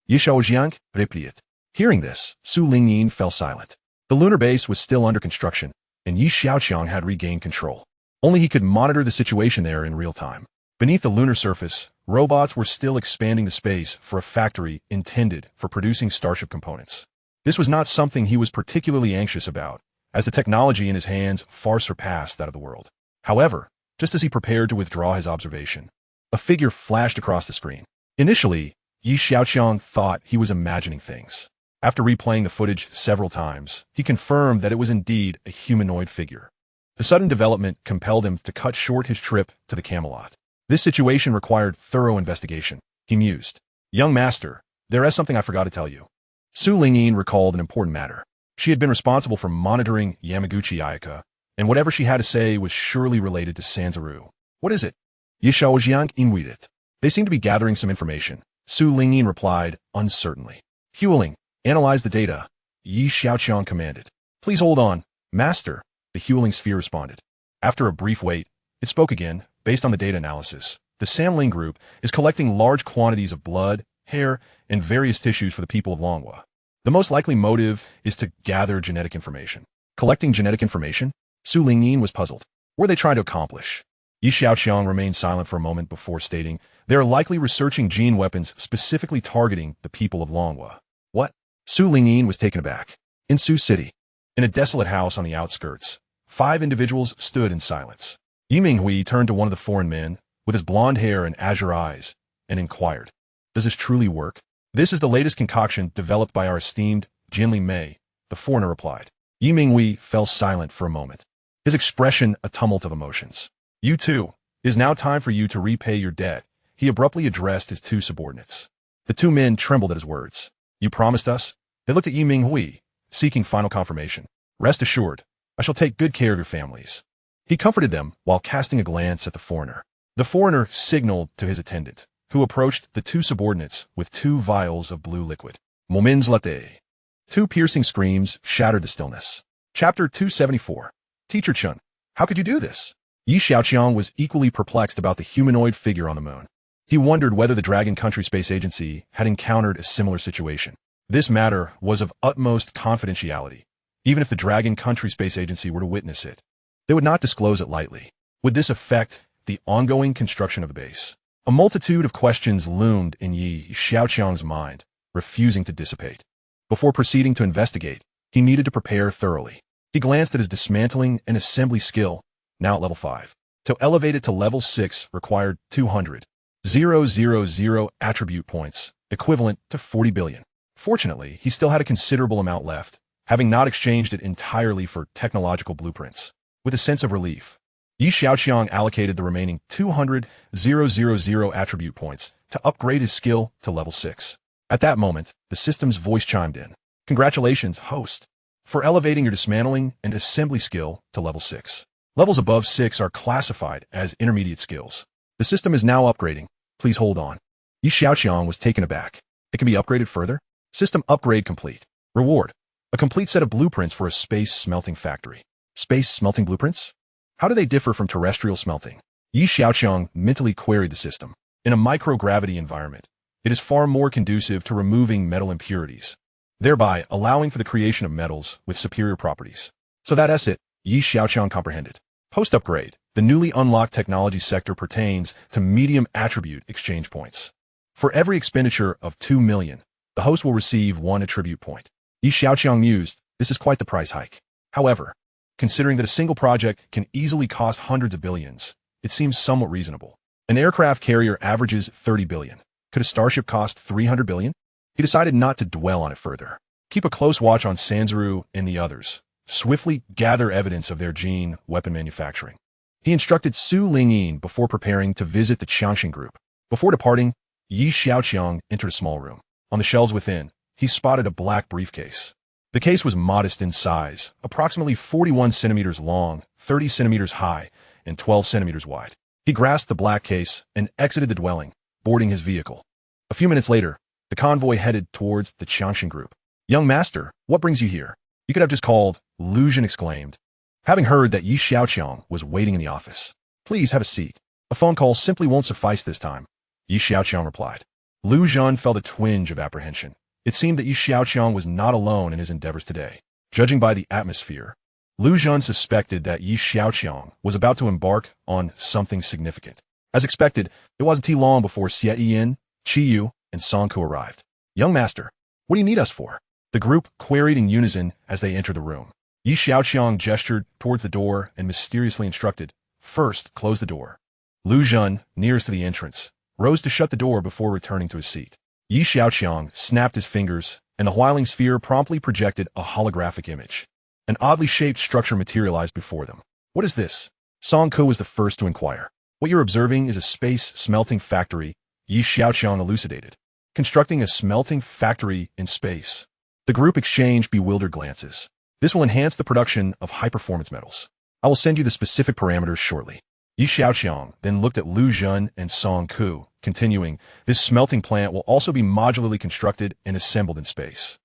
Xiaoqiang replied. Hearing this, Su Lingyin fell silent. The lunar base was still under construction, and Xiaoqiang had regained control. Only he could monitor the situation there in real time. Beneath the lunar surface, robots were still expanding the space for a factory intended for producing Starship components. This was not something he was particularly anxious about, as the technology in his hands far surpassed that of the world. However, just as he prepared to withdraw his observation, a figure flashed across the screen. Initially, Xiaoqiang thought he was imagining things. After replaying the footage several times, he confirmed that it was indeed a humanoid figure. The sudden development compelled him to cut short his trip to the Camelot. This situation required thorough investigation, he mused. Young master, there is something I forgot to tell you. Su Lingyin recalled an important matter. She had been responsible for monitoring Yamaguchi Ayaka, and whatever she had to say was surely related to Sanzaru. What is it? Xiaoqiang inquired it. They seem to be gathering some information, Su Lingyin replied, uncertainly. Huling, analyze the data, Xiaoqiang commanded. Please hold on, master, the Huling sphere responded. After a brief wait, it spoke again. Based on the data analysis, the Sailing Group is collecting large quantities of blood, hair, and various tissues for the people of Longhua. The most likely motive is to gather genetic information. Collecting genetic information? Su Lingyin was puzzled. What are they trying to accomplish? Xiaoqiang remained silent for a moment before stating, they are likely researching gene weapons specifically targeting the people of Longhua. What? Su Lingyin was taken aback. In Su City, in a desolate house on the outskirts, 5 individuals stood in silence. Yiming Hui turned to one of the foreign men, with his blonde hair and azure eyes, and inquired, does this truly work? This is the latest concoction developed by our esteemed Jinli Mei, the foreigner replied. Yi Mingwei fell silent for a moment, his expression a tumult of emotions. You too. It is now time for you to repay your debt, he abruptly addressed his two subordinates. The two men trembled at his words. You promised us? They looked at Yi Mingwei, seeking final confirmation. Rest assured, I shall take good care of your families. He comforted them while casting a glance at the foreigner. The foreigner signaled to his attendant, who approached the two subordinates with 2 vials of blue liquid. Moments latte. 2 piercing screams shattered the stillness. Chapter 274. Teacher Chun, how could you do this? Xiaoqiang was equally perplexed about the humanoid figure on the moon. He wondered whether the Dragon Country Space Agency had encountered a similar situation. This matter was of utmost confidentiality. Even if the Dragon Country Space Agency were to witness it, they would not disclose it lightly. Would this affect the ongoing construction of the base? A multitude of questions loomed in Xiaoqiang's mind, refusing to dissipate. Before proceeding to investigate, he needed to prepare thoroughly. He glanced at his dismantling and assembly skill, now at level 5. To elevate it to level 6 required 200,000 attribute points, equivalent to 40 billion. Fortunately, he still had a considerable amount left, having not exchanged it entirely for technological blueprints. With a sense of relief, Xiaoqiang allocated the remaining 200,000 attribute points to upgrade his skill to level 6. At that moment, the system's voice chimed in. Congratulations, host, for elevating your dismantling and assembly skill to level 6. Levels above 6 are classified as intermediate skills. The system is now upgrading. Please hold on. Xiaoqiang was taken aback. It can be upgraded further? System upgrade complete. Reward. A complete set of blueprints for a space smelting factory. Space smelting blueprints? How do they differ from terrestrial smelting? Xiaoqiang mentally queried the system. In a microgravity environment, it is far more conducive to removing metal impurities, thereby allowing for the creation of metals with superior properties. So that's it, Xiaoqiang comprehended. Post-upgrade, the newly unlocked technology sector pertains to medium attribute exchange points. For every expenditure of 2 million, the host will receive 1 attribute point. Xiaoqiang mused, this is quite the price hike. However, considering that a single project can easily cost hundreds of billions, it seems somewhat reasonable. An aircraft carrier averages 30 billion. Could a Starship cost 300 billion? He decided not to dwell on it further. Keep a close watch on Sanzuru and the others. Swiftly gather evidence of their gene weapon manufacturing. He instructed Su Lingyin before preparing to visit the Xiaoqiang Group. Before departing, Xiaoqiang entered a small room. On the shelves within, he spotted a black briefcase. The case was modest in size, approximately 41 centimeters long, 30 centimeters high, and 12 centimeters wide. He grasped the black case and exited the dwelling, boarding his vehicle. A few minutes later, the convoy headed towards the Xiaoqiang Group. Young master, what brings you here? You could have just called, Lu Zhen exclaimed, having heard that Xiaoqiang was waiting in the office. Please have a seat. A phone call simply won't suffice this time, Xiaoqiang replied. Lu Zhen felt a twinge of apprehension. It seemed that Xiaoqiang was not alone in his endeavors today. Judging by the atmosphere, Lu Zhen suspected that Xiaoqiang was about to embark on something significant. As expected, it wasn't too long before Xia Yin, Qi Yu, and Song Ku arrived. Young master, what do you need us for? The group queried in unison as they entered the room. Xiaoqiang gestured towards the door and mysteriously instructed, first, close the door. Lu Zhen, nearest to the entrance, rose to shut the door before returning to his seat. Xiaoqiang snapped his fingers, and the whirling sphere promptly projected a holographic image. An oddly shaped structure materialized before them. What is this? Song Ku was the first to inquire. What you're observing is a space smelting factory, Xiaoqiang elucidated. Constructing a smelting factory in space. The group exchanged bewildered glances. This will enhance the production of high-performance metals. I will send you the specific parameters shortly. Xiaoqiang then looked at Lu Zhen and Song Ku, continuing, this smelting plant will also be modularly constructed and assembled in space.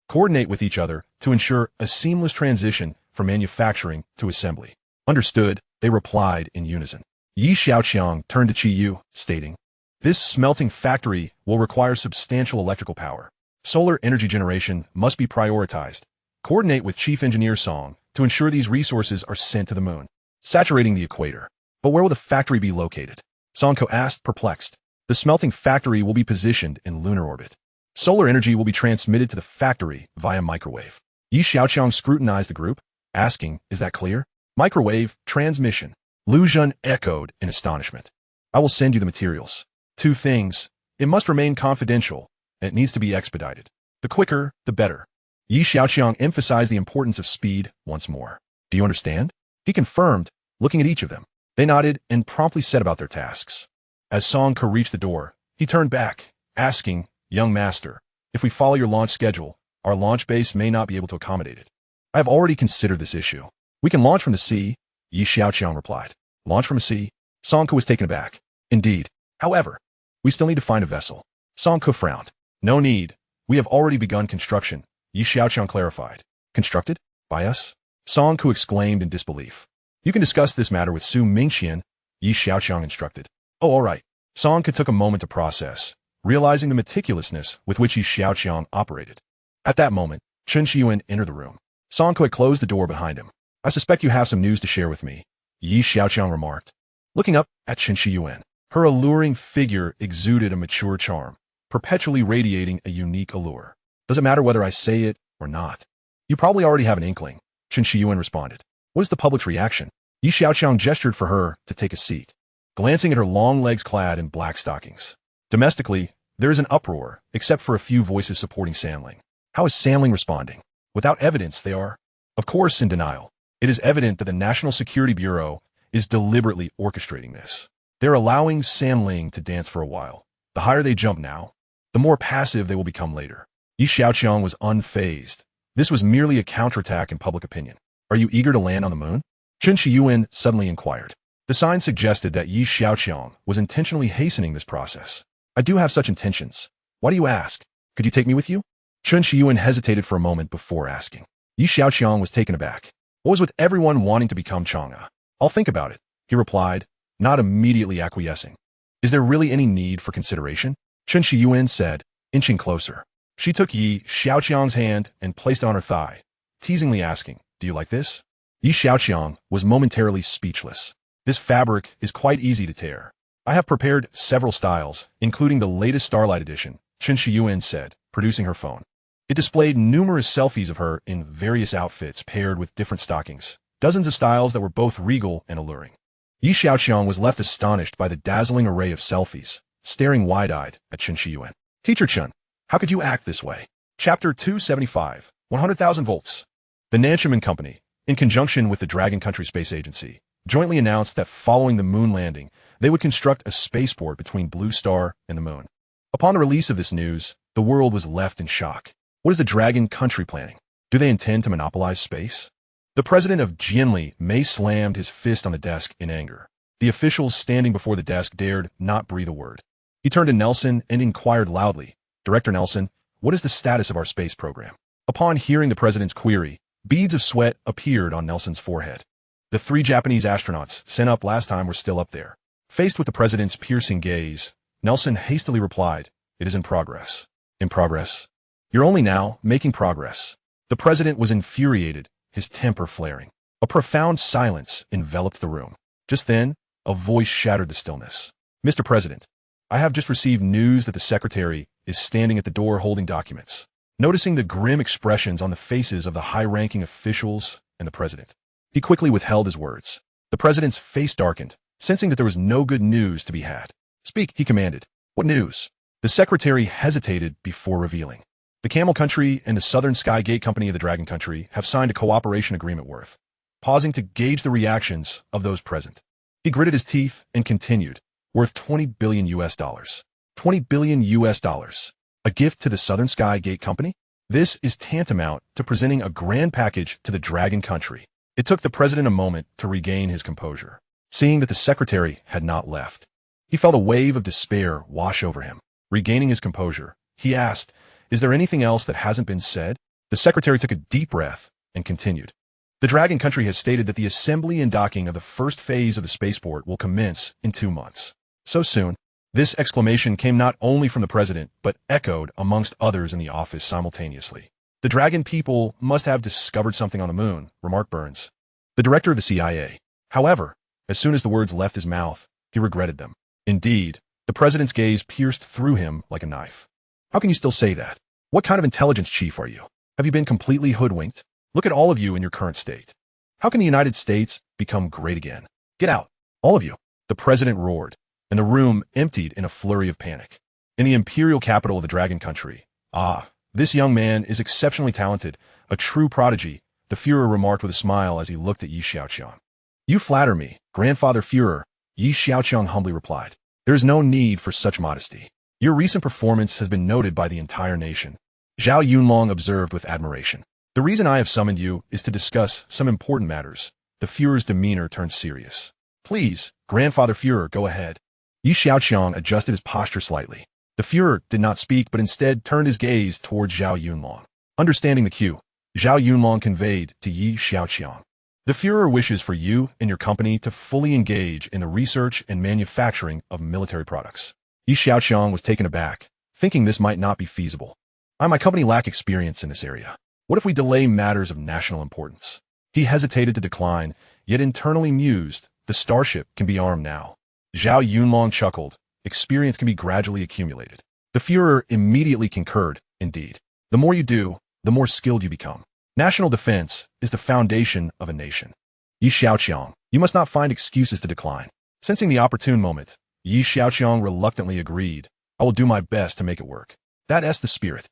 Coordinate with each other to ensure a seamless transition from manufacturing to assembly. Understood, they replied in unison. Xiaoqiang turned to Qi Yu, stating, this smelting factory will require substantial electrical power. Solar energy generation must be prioritized. Coordinate with Chief Engineer Song to ensure these resources are sent to the moon, saturating the equator. But where will the factory be located? Song Ku asked, perplexed. The smelting factory will be positioned in lunar orbit. Solar energy will be transmitted to the factory via microwave. Xiaoqiang scrutinized the group, asking, is that clear? Microwave transmission. Lu Zhen echoed in astonishment. I will send you the materials. 2 things. It must remain confidential, and it needs to be expedited. The quicker, the better. Xiaoqiang emphasized the importance of speed once more. Do you understand? He confirmed, looking at each of them. They nodded and promptly set about their tasks. As Song Ke reached the door, he turned back, asking, "Young master, if we follow your launch schedule, our launch base may not be able to accommodate it." "I have already considered this issue. We can launch from the sea," Xiaoqiang replied. "Launch from the sea?" Song Ke was taken aback. "Indeed. However, we still need to find a vessel." Song Ke frowned. "No need. We have already begun construction," Xiaoqiang clarified. "Constructed? By us?" Song Ke exclaimed in disbelief. "You can discuss this matter with Su Mingxian," Xiaoqiang instructed. "Oh, all right." Song Ke took a moment to process, realizing the meticulousness with which Xiaoqiang operated. At that moment, Chen Shiyuan entered the room. Song Ke had closed the door behind him. "I suspect you have some news to share with me," Xiaoqiang remarked. Looking up at Chen Shiyuan, her alluring figure exuded a mature charm, perpetually radiating a unique allure. "Does it matter whether I say it or not?" "You probably already have an inkling," Chen Shiyuan responded. "What is the public's reaction?" Xiaoqiang gestured for her to take a seat, glancing at her long legs clad in black stockings. "Domestically, there is an uproar, except for a few voices supporting Sanling. How is Sanling responding? Without evidence, they are, of course, in denial. It is evident that the National Security Bureau is deliberately orchestrating this. They're allowing Sanling to dance for a while. The higher they jump now, the more passive they will become later." Xiaoqiang was unfazed. This was merely a counterattack in public opinion. "Are you eager to land on the moon?" Chen Shiyuan suddenly inquired. The sign suggested that Xiaoqiang was intentionally hastening this process. "I do have such intentions. Why do you ask? Could you take me with you?" Chen Shiyuan hesitated for a moment before asking. Xiaoqiang was taken aback. What was with everyone wanting to become Chang'e? "I'll think about it," he replied, not immediately acquiescing. "Is there really any need for consideration?" Chen Shiyuan said, inching closer. She took Xiaoqiang's hand and placed it on her thigh, teasingly asking, "Do you like this?" Xiaoqiang was momentarily speechless. "This fabric is quite easy to tear. I have prepared several styles, including the latest Starlight edition," Chen Shiyuan said, producing her phone. It displayed numerous selfies of her in various outfits paired with different stockings, dozens of styles that were both regal and alluring. Xiaoqiang was left astonished by the dazzling array of selfies, staring wide-eyed at Chen Shiyuan. "Teacher Chen, how could you act this way?" Chapter 275, 100,000 volts. The Nanshiman Company, in conjunction with the Dragon Country Space Agency, jointly announced that following the moon landing, they would construct a spaceport between Blue Star and the moon. Upon the release of this news, the world was left in shock. What is the Dragon Country planning? Do they intend to monopolize space? The president of Jianli Mei slammed his fist on the desk in anger. The officials standing before the desk dared not breathe a word. He turned to Nelson and inquired loudly, "Director Nelson, what is the status of our space program?" Upon hearing the president's query, beads of sweat appeared on Nelson's forehead. The 3 Japanese astronauts sent up last time were still up there. Faced with the president's piercing gaze, Nelson hastily replied, "It is in progress." "In progress? You're only now making progress." The president was infuriated, his temper flaring. A profound silence enveloped the room. Just then, a voice shattered the stillness. "Mr. President, I have just received news that the secretary is standing at the door holding documents." Noticing the grim expressions on the faces of the high-ranking officials and the president, he quickly withheld his words. The president's face darkened, sensing that there was no good news to be had. "Speak," he commanded. "What news?" The secretary hesitated before revealing. "The Camel Country and the Southern Sky Gate Company of the Dragon Country have signed a cooperation agreement worth," pausing to gauge the reactions of those present. He gritted his teeth and continued, "worth $20 billion US. $20 billion US. A gift to the Southern Sky Gate Company? This is tantamount to presenting a grand package to the Dragon Country." It took the president a moment to regain his composure. Seeing that the secretary had not left, he felt a wave of despair wash over him. Regaining his composure, he asked, "Is there anything else that hasn't been said?" The secretary took a deep breath and continued. "The Dragon Country has stated that the assembly and docking of the first phase of the spaceport will commence in 2 months. So soon?" This exclamation came not only from the president, but echoed amongst others in the office simultaneously. "The Dragon people must have discovered something on the moon," remarked Burns, the director of the CIA. However, as soon as the words left his mouth, he regretted them. Indeed, the president's gaze pierced through him like a knife. "How can you still say that? What kind of intelligence chief are you? Have you been completely hoodwinked? Look at all of you in your current state. How can the United States become great again? Get out, all of you!" The president roared, and the room emptied in a flurry of panic. in the imperial capital of the Dragon Country. Ah, this young man is exceptionally talented, a true prodigy, the Führer remarked with a smile as he looked at Yi Xiaoqiang. You flatter me, Grandfather Führer, Yi Xiaoqiang humbly replied. There is no need for such modesty. Your recent performance has been noted by the entire nation. Zhao Yunlong observed with admiration. The reason I have summoned you is to discuss some important matters. The Führer's demeanor turned serious. Please, Grandfather Führer, go ahead. Yi Xiaoqiang adjusted his posture slightly. The Führer did not speak, but instead turned his gaze towards Zhao Yunlong. Understanding the cue, Zhao Yunlong conveyed to Yi Xiaoqiang. The Führer wishes for you and your company to fully engage in the research and manufacturing of military products. Yi Xiaoqiang was taken aback, thinking this might not be feasible. My company lack experience in this area. What if we delay matters of national importance? He hesitated to decline, yet internally mused, the Starship can be armed now. Zhao Yunlong chuckled. Experience can be gradually accumulated. The Führer immediately concurred, indeed. The more you do, the more skilled you become. National defense is the foundation of a nation. Yi Xiaoqiang, you must not find excuses to decline. Sensing the opportune moment, Yi Xiaoqiang reluctantly agreed. I will do my best to make it work. That's the spirit.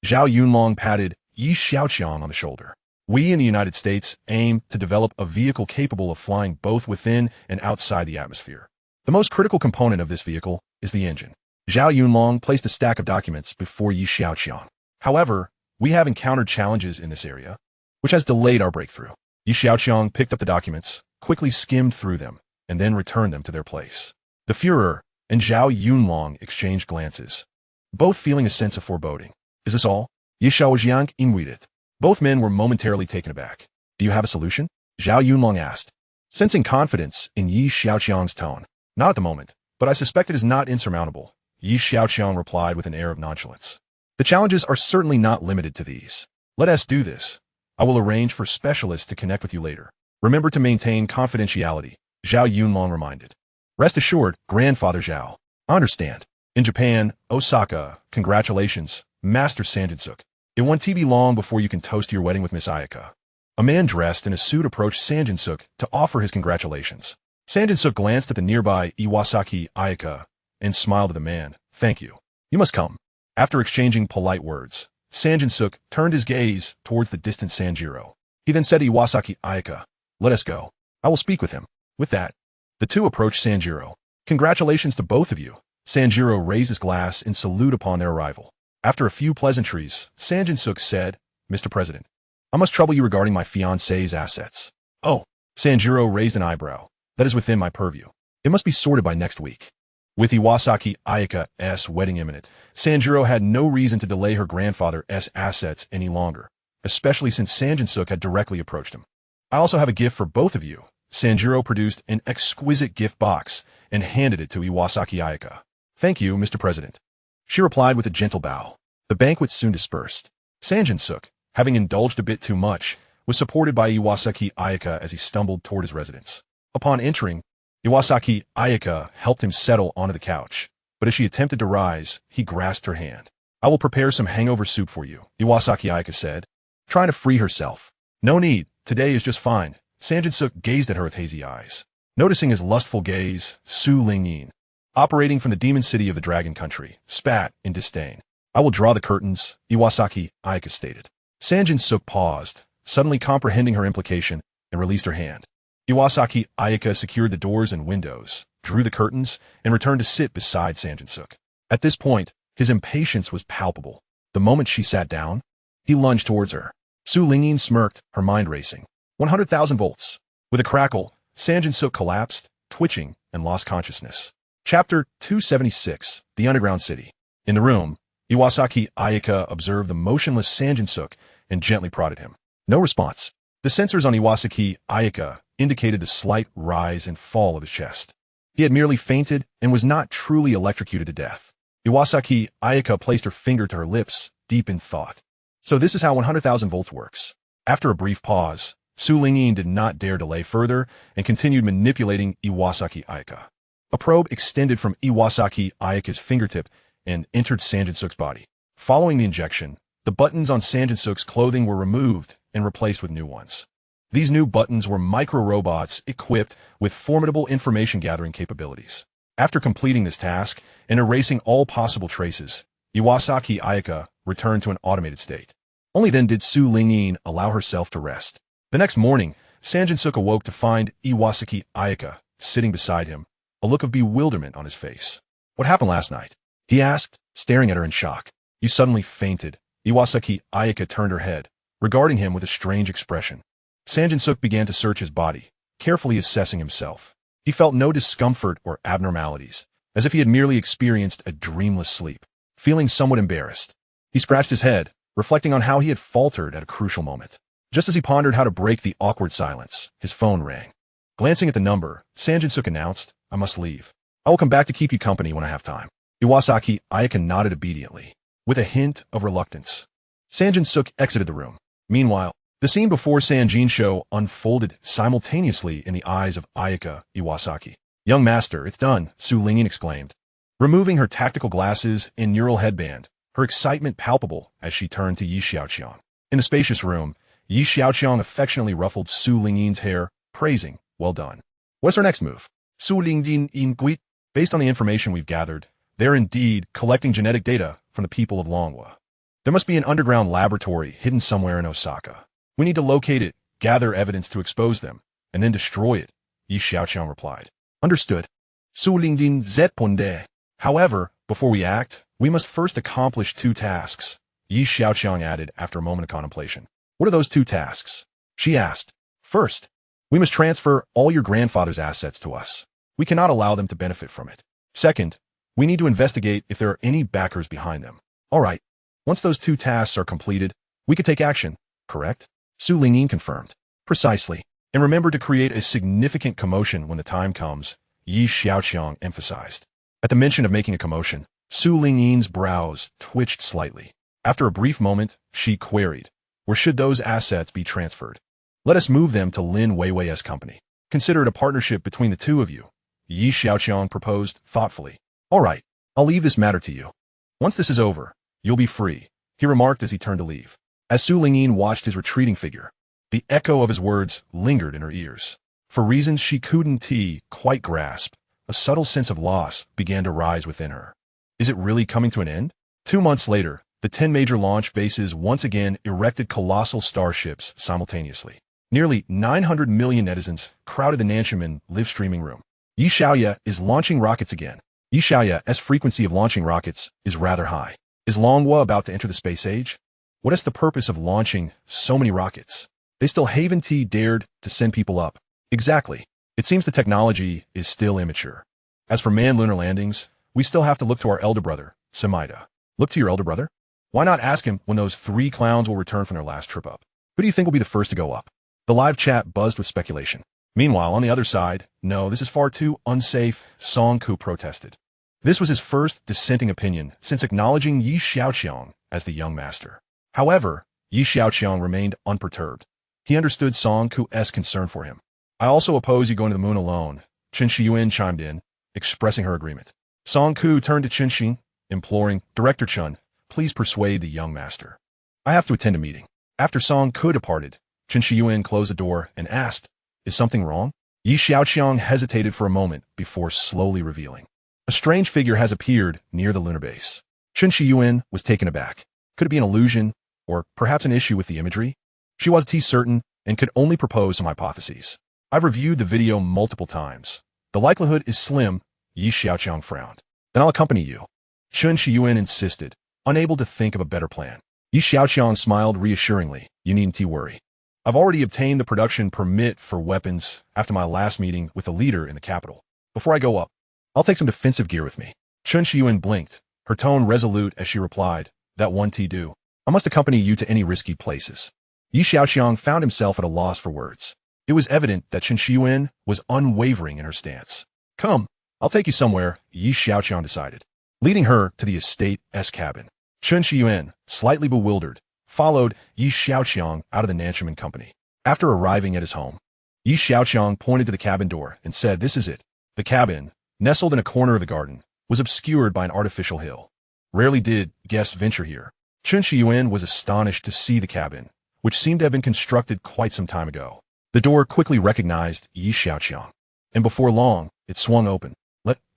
Zhao Yunlong patted Yi Xiaoqiang on the shoulder. We in the United States aim to develop a vehicle capable of flying both within and outside the atmosphere. The most critical component of this vehicle is the engine. Zhao Yunlong placed a stack of documents before Yi Xiaoqiang. However, we have encountered challenges in this area, which has delayed our breakthrough. Yi Xiaoqiang picked up the documents, quickly skimmed through them, and then returned them to their place. The Führer and Zhao Yunlong exchanged glances, both feeling a sense of foreboding. Is this all? Yi Xiaoqiang inwided. Both men were momentarily taken aback. Do you have a solution? Zhao Yunlong asked, sensing confidence in Yi Xiaoqiang's tone. Not at the moment, but I suspect it is not insurmountable, Yi Xiaoqiang replied with an air of nonchalance. The challenges are certainly not limited to these. Let us do this. I will arrange for specialists to connect with you later. Remember to maintain confidentiality, Zhao Yunlong reminded. Rest assured, Grandfather Zhao. I understand. In Japan, Osaka, congratulations, Master Sanjinsuk. It won't be long before you can toast your wedding with Miss Ayaka. A man dressed in a suit approached Sanjinsuk to offer his congratulations. Sanjinsuk glanced at the nearby Iwasaki Ayaka and smiled at the man. Thank you. You must come. After exchanging polite words, Sanjinsuk turned his gaze towards the distant Sanjiro. He then said to Iwasaki Ayaka, let us go. I will speak with him. With that, the two approached Sanjiro. Congratulations to both of you. Sanjiro raised his glass in salute upon their arrival. After a few pleasantries, Sanjinsuk said, Mr. President, I must trouble you regarding my fiancée's assets. Oh, Sanjiro raised an eyebrow. That is within my purview. It must be sorted by next week. With Iwasaki Ayaka's wedding imminent, Sanjiro had no reason to delay her grandfather's assets any longer, especially since Sanjinsuk had directly approached him. I also have a gift for both of you. Sanjiro produced an exquisite gift box and handed it to Iwasaki Ayaka. Thank you, Mr. President. She replied with a gentle bow. The banquet soon dispersed. Sanjinsuk, having indulged a bit too much, was supported by Iwasaki Ayaka as he stumbled toward his residence. Upon entering, Iwasaki Ayaka helped him settle onto the couch, but as she attempted to rise, he grasped her hand. I will prepare some hangover soup for you, Iwasaki Ayaka said, trying to free herself. No need, today is just fine. Sanjinsuk gazed at her with hazy eyes. Noticing his lustful gaze, Su Lingyin, operating from the demon city of the Dragon Country, spat in disdain. I will draw the curtains, Iwasaki Ayaka stated. Sanjinsuk paused, suddenly comprehending her implication, and released her hand. Iwasaki Ayaka secured the doors and windows, drew the curtains, and returned to sit beside Sanjinsuk. At this point, his impatience was palpable. The moment she sat down, he lunged towards her. Su Lingyin smirked, her mind racing. 100,000 volts. With a crackle, Sanjinsuk collapsed, twitching, and lost consciousness. Chapter 276, The Underground City. In the room, Iwasaki Ayaka observed the motionless Sanjinsuk and gently prodded him. No response. The sensors on Iwasaki Ayaka indicated the slight rise and fall of his chest. He had merely fainted and was not truly electrocuted to death. Iwasaki Ayaka placed her finger to her lips, deep in thought. So this is how 100,000 volts works. After a brief pause, Su Lingyin did not dare delay further and continued manipulating Iwasaki Ayaka. A probe extended from Iwasaki Ayaka's fingertip and entered Sanjinsuk's body. Following the injection, the buttons on Sanjinsuk's clothing were removed and replaced with new ones. These new buttons were micro-robots equipped with formidable information-gathering capabilities. After completing this task and erasing all possible traces, Iwasaki Ayaka returned to an automated state. Only then did Su Lingyin allow herself to rest. The next morning, Sanjin-suk awoke to find Iwasaki Ayaka sitting beside him, a look of bewilderment on his face. "What happened last night?" he asked, staring at her in shock. "You suddenly fainted." Iwasaki Ayaka turned her head, regarding him with a strange expression. Sanjin-suk began to search his body, carefully assessing himself. He felt no discomfort or abnormalities, as if he had merely experienced a dreamless sleep. Feeling somewhat embarrassed, he scratched his head, reflecting on how he had faltered at a crucial moment. Just as he pondered how to break the awkward silence, his phone rang. Glancing at the number, Sanjin-suk announced, "I must leave. I will come back to keep you company when I have time." Iwasaki Ayaka nodded obediently, with a hint of reluctance. Sanjin-suk exited the room. Meanwhile, the scene before Sanjin-sho unfolded simultaneously in the eyes of Ayaka Iwasaki. "Young master, it's done," Su Lingyin exclaimed. Removing her tactical glasses and neural headband, her excitement palpable as she turned to Yi Xiaoqiang. In the spacious room, Yi Xiaoqiang affectionately ruffled Su Lingyin's hair, praising, "Well done." "What's her next move?" Su Lingyin inquired. "Based on the information we've gathered, they're indeed collecting genetic data from the people of Longhua. There must be an underground laboratory hidden somewhere in Osaka. We need to locate it, gather evidence to expose them, and then destroy it," Yi Xiaoqiang replied. "Understood." Su Lingyin pondered. "However, before we act, we must first accomplish 2 tasks, Yi Xiaoqiang added after a moment of contemplation. "What are those 2 tasks?" she asked. "First, we must transfer all your grandfather's assets to us. We cannot allow them to benefit from it. Second, we need to investigate if there are any backers behind them." "All right. Once those 2 tasks are completed, we could take action, correct?" Su Lingyin confirmed. "Precisely. And remember to create a significant commotion when the time comes," Yi Xiaoqiang emphasized. At the mention of making a commotion, Su Lingyin's brows twitched slightly. After a brief moment, she queried, "Where should those assets be transferred?" "Let us move them to Lin Weiwei's company. Consider it a partnership between the 2 of you," Yi Xiaoqiang proposed thoughtfully. "All right, I'll leave this matter to you. Once this is over, you'll be free," he remarked as he turned to leave. As Su Lingyin watched his retreating figure, the echo of his words lingered in her ears. For reasons she couldn't quite grasp, a subtle sense of loss began to rise within her. Is it really coming to an end? 2 months later, the 10 major launch bases once again erected colossal starships simultaneously. Nearly 900 million netizens crowded the Nanshimen live streaming room. Yi Xiaoya is launching rockets again. Yi Xiaoya's frequency of launching rockets is rather high. Is Longhua about to enter the space age? What is the purpose of launching so many rockets? They still haven't dared to send people up. Exactly. It seems the technology is still immature. As for manned lunar landings, we still have to look to our elder brother, Semaida. Look to your elder brother? Why not ask him when those 3 clowns will return from their last trip up? Who do you think will be the first to go up? The live chat buzzed with speculation. Meanwhile, on the other side, "No, this is far too unsafe," Song Ku protested. This was his first dissenting opinion since acknowledging Yi Xiaoqiang as the young master. However, Yi Xiaoqiang remained unperturbed. He understood Song Ku's concern for him. "I also oppose you going to the moon alone," Chen Shiyuan chimed in, expressing her agreement. Song Ku turned to Chen Xing, imploring, "Director Chen, please persuade the young master. I have to attend a meeting." After Song Ku departed, Chen Shiyuan closed the door and asked, "Is something wrong?" Yi Xiaoqiang hesitated for a moment before slowly revealing, "A strange figure has appeared near the lunar base." Chen Shiyuan was taken aback. Could it be an illusion, or perhaps an issue with the imagery? She wasn't certain and could only propose some hypotheses. "I've reviewed the video multiple times. The likelihood is slim," Yi Xiaoqiang frowned. "Then I'll accompany you," Chen Shiyuan insisted, unable to think of a better plan. Yi Xiaoqiang smiled reassuringly. "You needn't worry. I've already obtained the production permit for weapons after my last meeting with the leader in the capital. Before I go up, I'll take some defensive gear with me." Chen Shiyuan blinked, her tone resolute as she replied, "That won't do. I must accompany you to any risky places." Yi Xiaoqiang found himself at a loss for words. It was evident that Chen Shiyuan was unwavering in her stance. "Come, I'll take you somewhere," Yi Xiaoqiang decided, leading her to the estate's cabin. Chen Shiyuan, slightly bewildered, followed Yi Xiaoqiang out of the Nanshimen company. After arriving at his home, Yi Xiaoqiang pointed to the cabin door and said, "This is it." The cabin, nestled in a corner of the garden, was obscured by an artificial hill. Rarely did guests venture here. Chen Shiyuan was astonished to see the cabin, which seemed to have been constructed quite some time ago. The door quickly recognized Yi Xiaoqiang, and before long, it swung open,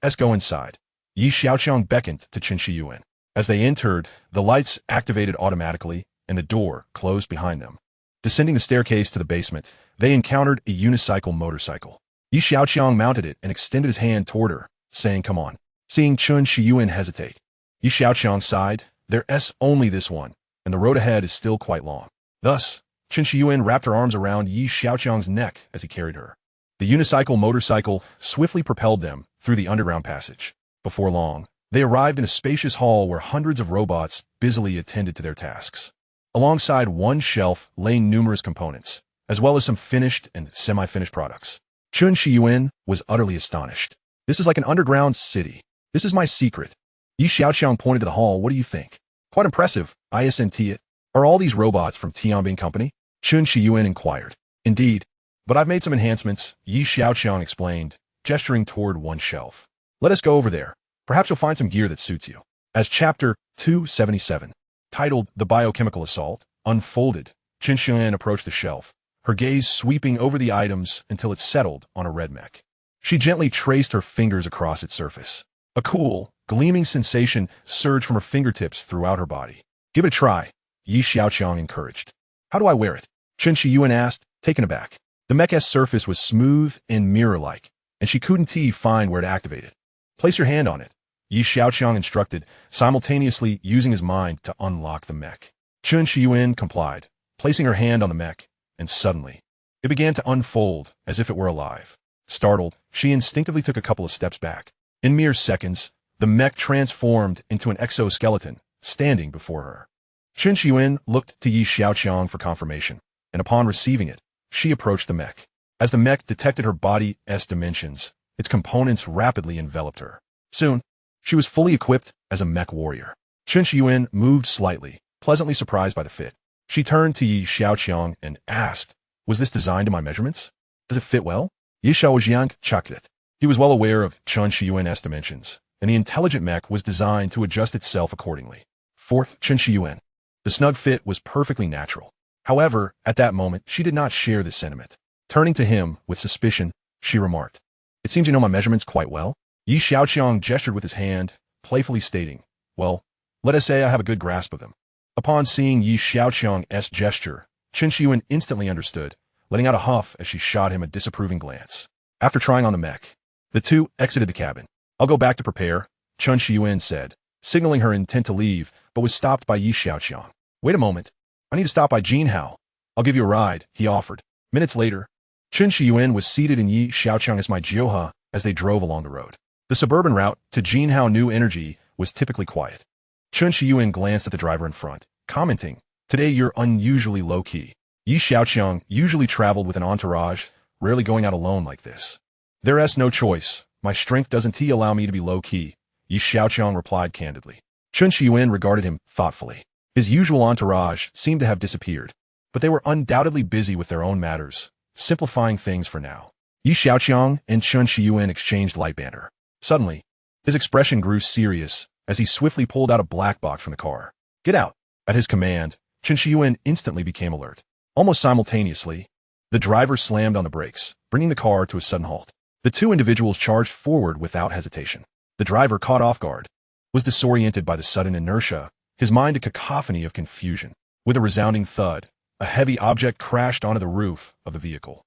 Let's go inside. Xiaoqiang beckoned to Qin Shiyuan. As they entered, the lights activated automatically, and the door closed behind them. Descending the staircase to the basement, they encountered a unicycle motorcycle. Xiaoqiang mounted it and extended his hand toward her, saying, "Come on." Seeing Qin Shiyuan hesitate, Xiaoqiang sighed, "There's only this one, and the road ahead is still quite long." Thus, Qin Shiyuan wrapped her arms around Xiaoqiang's neck as he carried her. The unicycle motorcycle swiftly propelled them through the underground passage. Before long, they arrived in a spacious hall where hundreds of robots busily attended to their tasks. Alongside one shelf lay numerous components, as well as some finished and semi-finished products. Qin Shiyuan was utterly astonished. "This is like an underground city. This is my secret." Xiaoqiang pointed to the hall. "What do you think?" "Quite impressive, isn't it? Are all these robots from Tianbing Company?" Qin Shiyuan inquired. "Indeed, but I've made some enhancements," Xiaoqiang explained, gesturing toward one shelf. "Let us go over there. Perhaps you'll find some gear that suits you." As Chapter 277, titled The Biochemical Assault, unfolded, Qin Shiyuan approached the shelf, her gaze sweeping over the items until it settled on a red mech. She gently traced her fingers across its surface. A cool, gleaming sensation surged from her fingertips throughout her body. "Give it a try," Xiaoqiang encouraged. "How do I wear it?" Qin Shiyuan asked, taken aback. The mech's surface was smooth and mirror-like, and she couldn't find where to activate it. "Place your hand on it," Xiaoqiang instructed, simultaneously using his mind to unlock the mech. Qin Shiyuan complied, placing her hand on the mech, and suddenly, it began to unfold as if it were alive. Startled, she instinctively took a couple of steps back. In mere seconds, the mech transformed into an exoskeleton, standing before her. Qin Shiyuan looked to Xiaoqiang for confirmation, and upon receiving it, she approached the mech. As the mech detected her body's dimensions, its components rapidly enveloped her. Soon, she was fully equipped as a mech warrior. Qin Shiyuan moved slightly, pleasantly surprised by the fit. She turned to Xiaoqiang and asked, "Was this designed to my measurements? Does it fit well?" Xiaoqiang chuckled it. He was well aware of Qin Shiyuan's dimensions, and the intelligent mech was designed to adjust itself accordingly. For Qin Shiyuan, the snug fit was perfectly natural. However, at that moment, she did not share this sentiment. Turning to him with suspicion, she remarked, "It seems you know my measurements quite well." Xiaoqiang gestured with his hand, playfully stating, "Well, let us say I have a good grasp of them." Upon seeing Xiaoqiang's gesture, Qin Shiyuan instantly understood, letting out a huff as she shot him a disapproving glance. After trying on the mech, the two exited the cabin. "I'll go back to prepare," Qin Shiyuan said, signaling her intent to leave, but was stopped by Xiaoqiang. "Wait a moment. I need to stop by Jinhao. I'll give you a ride," he offered. Minutes later, Qin Shiyuan was seated in Xiaoqiang's Maijioha as they drove along the road. The suburban route to Jinhao New Energy was typically quiet. Qin Shiyuan glanced at the driver in front, commenting, "Today you're unusually low-key." Xiaoqiang usually traveled with an entourage, rarely going out alone like this. "There's no choice. My strength doesn't allow me to be low-key," Xiaoqiang replied candidly. Qin Shiyuan regarded him thoughtfully. His usual entourage seemed to have disappeared, but they were undoubtedly busy with their own matters, simplifying things for now. Xiaoqiang and Qin Shiyuan exchanged light banter. Suddenly, his expression grew serious as he swiftly pulled out a black box from the car. "Get out!" At his command, Qin Shiyuan instantly became alert. Almost simultaneously, the driver slammed on the brakes, bringing the car to a sudden halt. The two individuals charged forward without hesitation. The driver, caught off guard, was disoriented by the sudden inertia, his mind a cacophony of confusion. With a resounding thud, a heavy object crashed onto the roof of the vehicle.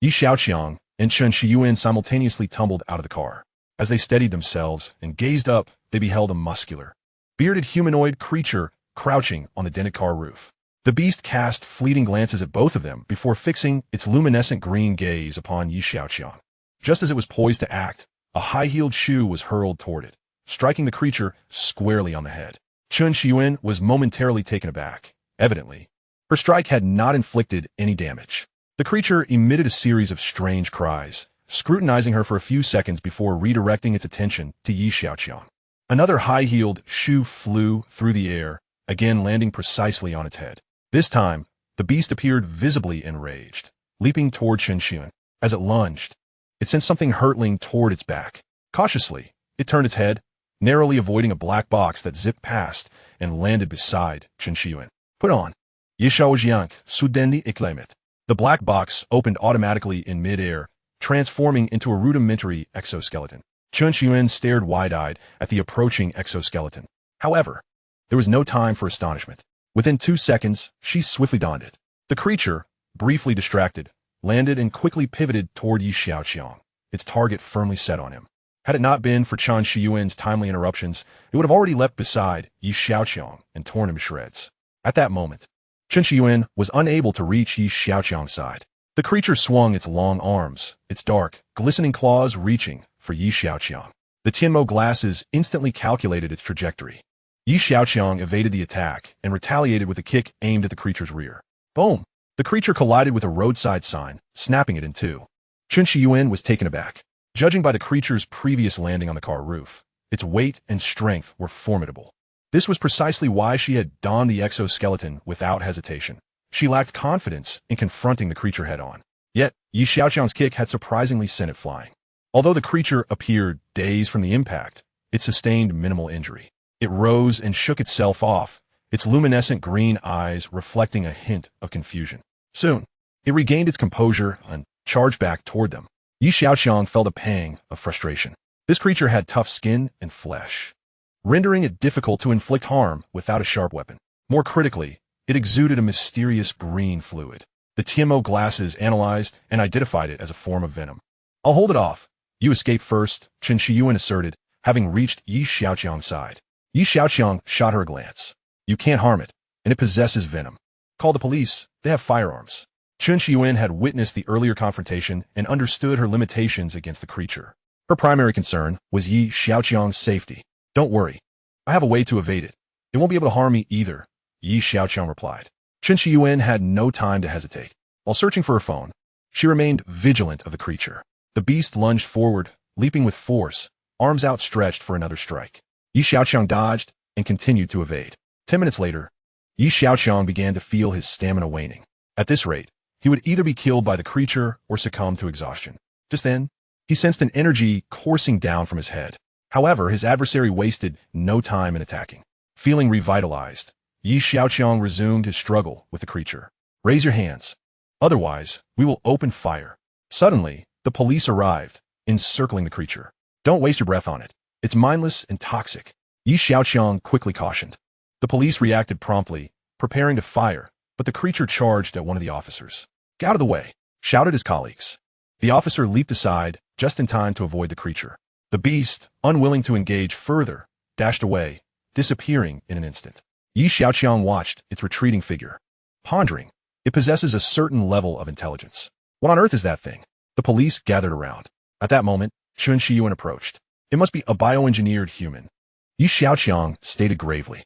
Xiaoqiang and Qin Shiyuan simultaneously tumbled out of the car. As they steadied themselves and gazed up, they beheld a muscular, bearded humanoid creature crouching on the dented car roof. The beast cast fleeting glances at both of them before fixing its luminescent green gaze upon Xiaoqiang. Just as it was poised to act, a high-heeled shoe was hurled toward it, striking the creature squarely on the head. Qin Shiyuan was momentarily taken aback. Evidently, her strike had not inflicted any damage. The creature emitted a series of strange cries, scrutinizing her for a few seconds before redirecting its attention to Xiaoqiang. Another high-heeled shoe flew through the air, again landing precisely on its head. This time, the beast appeared visibly enraged, leaping toward Qin Shiyuan. As it lunged, it sent something hurtling toward its back. Cautiously, it turned its head, narrowly avoiding a black box that zipped past and landed beside Qin Shiyuan. "Put on." Xiaoqiang suddenly exclaimed. The black box opened automatically in mid-air, transforming into a rudimentary exoskeleton. Chen Xiuyuan stared wide-eyed at the approaching exoskeleton. However, there was no time for astonishment. Within 2 seconds, she swiftly donned it. The creature, briefly distracted, landed and quickly pivoted toward Xiaoqiang, its target firmly set on him. Had it not been for Chen Xiuyuan's timely interruptions, it would have already leapt beside Xiaoqiang and torn him to shreds. At that moment, Chen Xiuyuan was unable to reach Xiaoqiang's side. The creature swung its long arms, its dark, glistening claws reaching for Xiaoqiang. The Tianmo glasses instantly calculated its trajectory. Xiaoqiang evaded the attack and retaliated with a kick aimed at the creature's rear. Boom! The creature collided with a roadside sign, snapping it in two. Chen Xiuyuan was taken aback. Judging by the creature's previous landing on the car roof, its weight and strength were formidable. This was precisely why she had donned the exoskeleton without hesitation. She lacked confidence in confronting the creature head-on. Yet, Xiaoqiang's kick had surprisingly sent it flying. Although the creature appeared dazed from the impact, it sustained minimal injury. It rose and shook itself off, its luminescent green eyes reflecting a hint of confusion. Soon, it regained its composure and charged back toward them. Xiaoqiang felt a pang of frustration. This creature had tough skin and flesh, rendering it difficult to inflict harm without a sharp weapon. More critically, it exuded a mysterious green fluid. The Tianmo glasses analyzed and identified it as a form of venom. "I'll hold it off. You escape first," Chen Xiuyuan asserted, having reached Xiaoqiang's side. Xiaoqiang shot her a glance. "You can't harm it, and it possesses venom. Call the police. They have firearms." Chen Xiuyuan had witnessed the earlier confrontation and understood her limitations against the creature. Her primary concern was Xiaoqiang's safety. "Don't worry. I have a way to evade it. It won't be able to harm me either," Xiaoqiang replied. Chen Xiuyuan had no time to hesitate. While searching for her phone, she remained vigilant of the creature. The beast lunged forward, leaping with force, arms outstretched for another strike. Xiaoqiang dodged and continued to evade. 10 minutes later, Xiaoqiang began to feel his stamina waning. At this rate, he would either be killed by the creature or succumb to exhaustion. Just then, he sensed an energy coursing down from his head. However, his adversary wasted no time in attacking. Feeling revitalized, Xiaoqiang resumed his struggle with the creature. "Raise your hands. Otherwise, we will open fire." Suddenly, the police arrived, encircling the creature. "Don't waste your breath on it. It's mindless and toxic," Xiaoqiang quickly cautioned. The police reacted promptly, preparing to fire, but the creature charged at one of the officers. "Get out of the way," shouted his colleagues. The officer leaped aside, just in time to avoid the creature. The beast, unwilling to engage further, dashed away, disappearing in an instant. Xiaoqiang watched its retreating figure, pondering. It possesses a certain level of intelligence. What on earth is that thing? The police gathered around. At that moment, Chen Xiuyuan approached. "It must be a bioengineered human," Xiaoqiang stated gravely.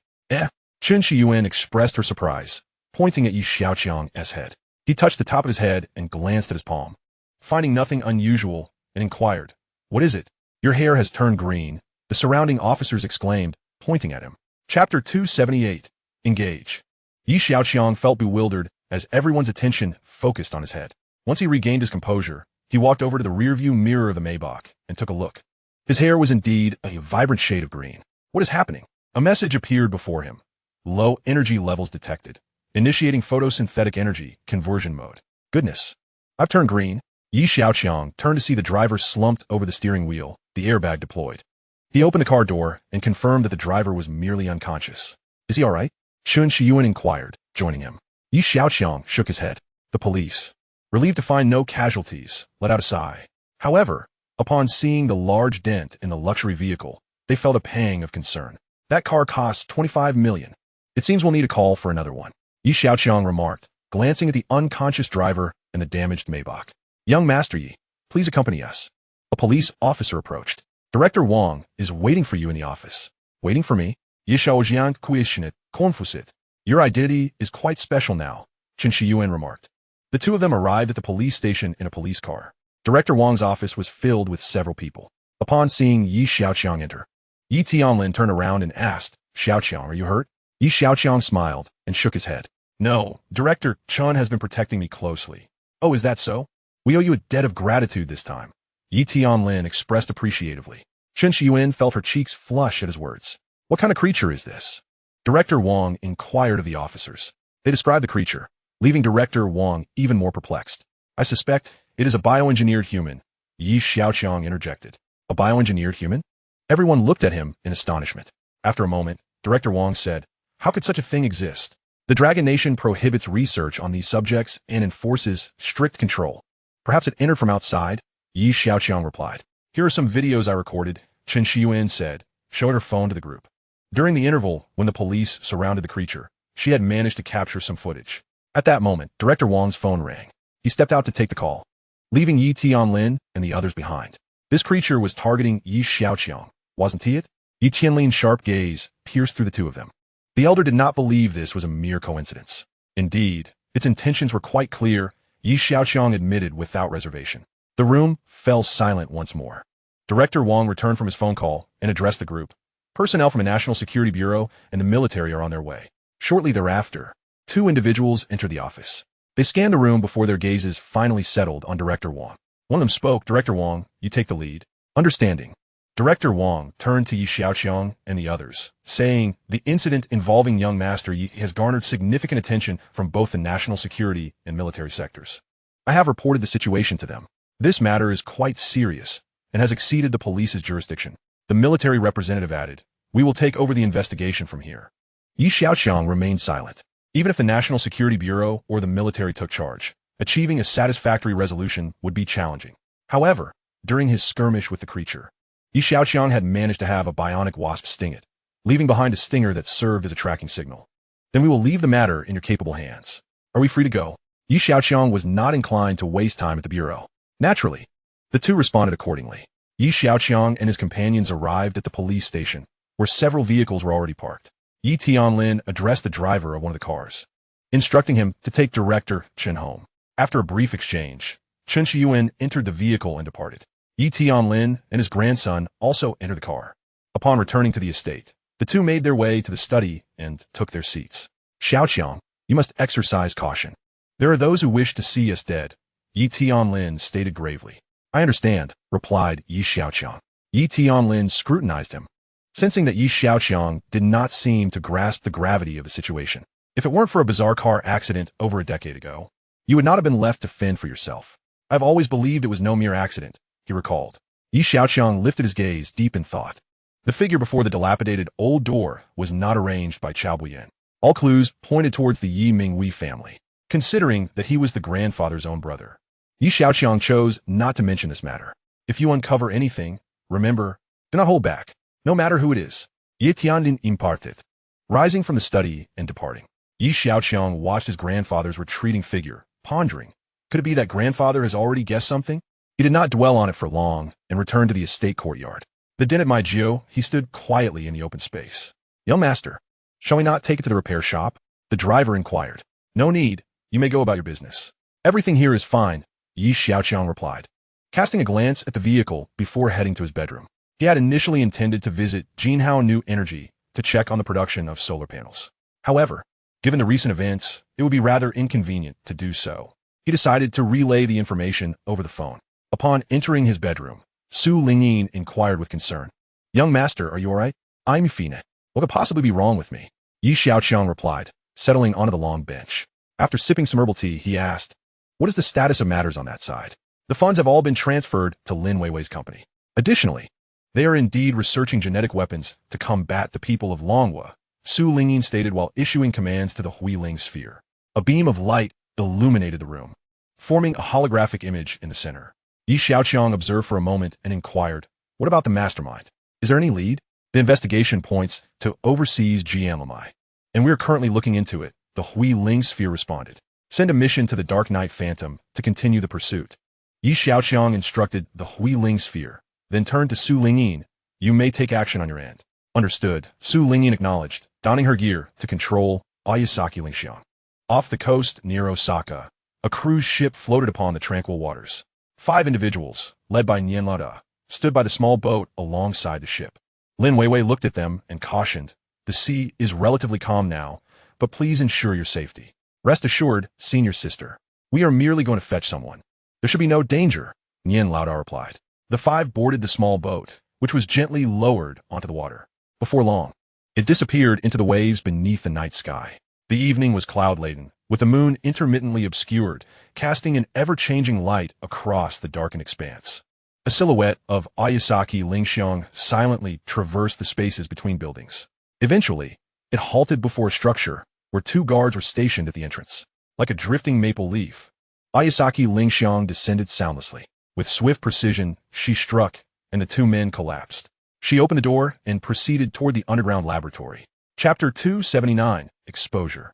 Chen Xiuyuan expressed her surprise, pointing at Xiaoqiang's head. He touched the top of his head and glanced at his palm. Finding nothing unusual, and inquired, "What is it?" "Your hair has turned green," the surrounding officers exclaimed, pointing at him. Chapter 278. Engage. Xiaoqiang felt bewildered as everyone's attention focused on his head. Once he regained his composure, he walked over to the rearview mirror of the Maybach and took a look. His hair was indeed a vibrant shade of green. What is happening? A message appeared before him. Low energy levels detected. Initiating photosynthetic energy conversion mode. Goodness. I've turned green. Xiaoqiang turned to see the driver slumped over the steering wheel, the airbag deployed. He opened the car door and confirmed that the driver was merely unconscious. "Is he all right?" Chen Xiuyuan inquired, joining him. Xiaoqiang shook his head. The police, relieved to find no casualties, let out a sigh. However, upon seeing the large dent in the luxury vehicle, they felt a pang of concern. "That car costs 25 million. It seems we'll need a call for another one," Xiaoqiang remarked, glancing at the unconscious driver and the damaged Maybach. "Young Master Yi, please accompany us." A police officer approached. "Director Wang is waiting for you in the office." "Waiting for me?" Xiaoqiang questioned, confused. "Your identity is quite special now," Chen Xiuyuan remarked. The two of them arrived at the police station in a police car. Director Wang's office was filled with several people. Upon seeing Xiaoqiang enter, Yi Tianlin turned around and asked, "Xiaoqiang, are you hurt?" Xiaoqiang smiled and shook his head. "No, Director Chen has been protecting me closely." "Oh, is that so? We owe you a debt of gratitude this time," Yi Tianlin expressed appreciatively. Chen Xiuyuan felt her cheeks flush at his words. "What kind of creature is this?" Director Wang inquired of the officers. They described the creature, leaving Director Wang even more perplexed. "I suspect it is a bioengineered human," Yi Xiaoqiang interjected. A bioengineered human? Everyone looked at him in astonishment. After a moment, Director Wang said, "How could such a thing exist? The Dragon Nation prohibits research on these subjects and enforces strict control. Perhaps it entered from outside?" Xiaoqiang replied. "Here are some videos I recorded," Chen Shiyuan said, showing her phone to the group. During the interval, when the police surrounded the creature, she had managed to capture some footage. At that moment, Director Wang's phone rang. He stepped out to take the call, leaving Yi Tianlin and the others behind. This creature was targeting Yi Xiaoqiang, wasn't he it? Yi Tianlin's sharp gaze pierced through the two of them. The elder did not believe this was a mere coincidence. Indeed, its intentions were quite clear, Yi Xiaoqiang admitted without reservation. The room fell silent once more. Director Wang returned from his phone call and addressed the group. Personnel from the National Security Bureau and the military are on their way. Shortly thereafter, two individuals entered the office. They scanned the room before their gazes finally settled on Director Wang. One of them spoke, "Director Wang, you take the lead." Understanding. Director Wang turned to Yi Xiaoqiang and the others, saying, "The incident involving young Master Yi has garnered significant attention from both the national security and military sectors. I have reported the situation to them. This matter is quite serious and has exceeded the police's jurisdiction." The military representative added, "We will take over the investigation from here." Yi Xiaoqiang remained silent. Even if the National Security Bureau or the military took charge, achieving a satisfactory resolution would be challenging. However, during his skirmish with the creature, Yi Xiaoqiang had managed to have a bionic wasp sting it, leaving behind a stinger that served as a tracking signal. "Then we will leave the matter in your capable hands. Are we free to go?" Yi Xiaoqiang was not inclined to waste time at the bureau. Naturally, the two responded accordingly. Yi Xiaoqiang and his companions arrived at the police station, where several vehicles were already parked. Yi Tianlin addressed the driver of one of the cars, instructing him to take Director Chen home. After a brief exchange, Chen Shiyuan entered the vehicle and departed. Yi Tianlin and his grandson also entered the car. Upon returning to the estate, the two made their way to the study and took their seats. "Xiaoqiang, you must exercise caution. There are those who wish to see us dead," Yi Tianlin stated gravely. "I understand," replied Yi Xiaoqiang. Yi Tianlin scrutinized him, sensing that Yi Xiaoqiang did not seem to grasp the gravity of the situation. "If it weren't for a bizarre car accident over a decade ago, you would not have been left to fend for yourself. I've always believed it was no mere accident," he recalled. Yi Xiaoqiang lifted his gaze deep in thought. The figure before the dilapidated old door was not arranged by Chao Buyan. All clues pointed towards the Yi Mingwei family, considering that he was the grandfather's own brother. Yi Xiaoqiang chose not to mention this matter. "If you uncover anything, remember, do not hold back, no matter who it is." Yi Tianlin imparted, rising from the study and departing. Yi Xiaoqiang watched his grandfather's retreating figure, pondering, could it be that grandfather has already guessed something? He did not dwell on it for long and returned to the estate courtyard. The den at Maijio, he stood quietly in the open space. "Young master, shall we not take it to the repair shop?" The driver inquired. "No need, you may go about your business. Everything here is fine," Yi Xiaoqiang replied, casting a glance at the vehicle before heading to his bedroom. He had initially intended to visit Jinhao New Energy to check on the production of solar panels. However, given the recent events, it would be rather inconvenient to do so. He decided to relay the information over the phone. Upon entering his bedroom, Su Lingyin inquired with concern. "Young master, are you all right?" "I'm fine. What could possibly be wrong with me?" Yi Xiaoqiang replied, settling onto the long bench. After sipping some herbal tea, he asked, "What is the status of matters on that side?" "The funds have all been transferred to Lin Weiwei's company. Additionally, they are indeed researching genetic weapons to combat the people of Longhua," Su Lingyin stated while issuing commands to the Huiling sphere. A beam of light illuminated the room, forming a holographic image in the center. Yi Xiaoqiang observed for a moment and inquired, "What about the mastermind? Is there any lead?" "The investigation points to overseas GMMI, and we are currently looking into it," the Huiling sphere responded. "Send a mission to the Dark Knight Phantom to continue the pursuit." Yi Xiaoqiang instructed the Huiling sphere, then turned to Su Lingyin. "You may take action on your end." "Understood," Su Lingyin acknowledged, donning her gear to control Ayasaki Lingxiang. Off the coast near Osaka, a cruise ship floated upon the tranquil waters. 5 individuals, led by Nian Lada, stood by the small boat alongside the ship. Lin Weiwei looked at them and cautioned, "The sea is relatively calm now, but please ensure your safety." "Rest assured, senior sister. We are merely going to fetch someone. There should be no danger," Nian Lada replied. The 5 boarded the small boat, which was gently lowered onto the water. Before long, it disappeared into the waves beneath the night sky. The evening was cloud-laden, with the moon intermittently obscured, casting an ever-changing light across the darkened expanse. A silhouette of Xiaoqiang silently traversed the spaces between buildings. Eventually, it halted before a structure where two guards were stationed at the entrance. Like a drifting maple leaf, Xiaoqiang descended soundlessly. With swift precision, she struck, and the two men collapsed. She opened the door and proceeded toward the underground laboratory. Chapter 279, Exposure.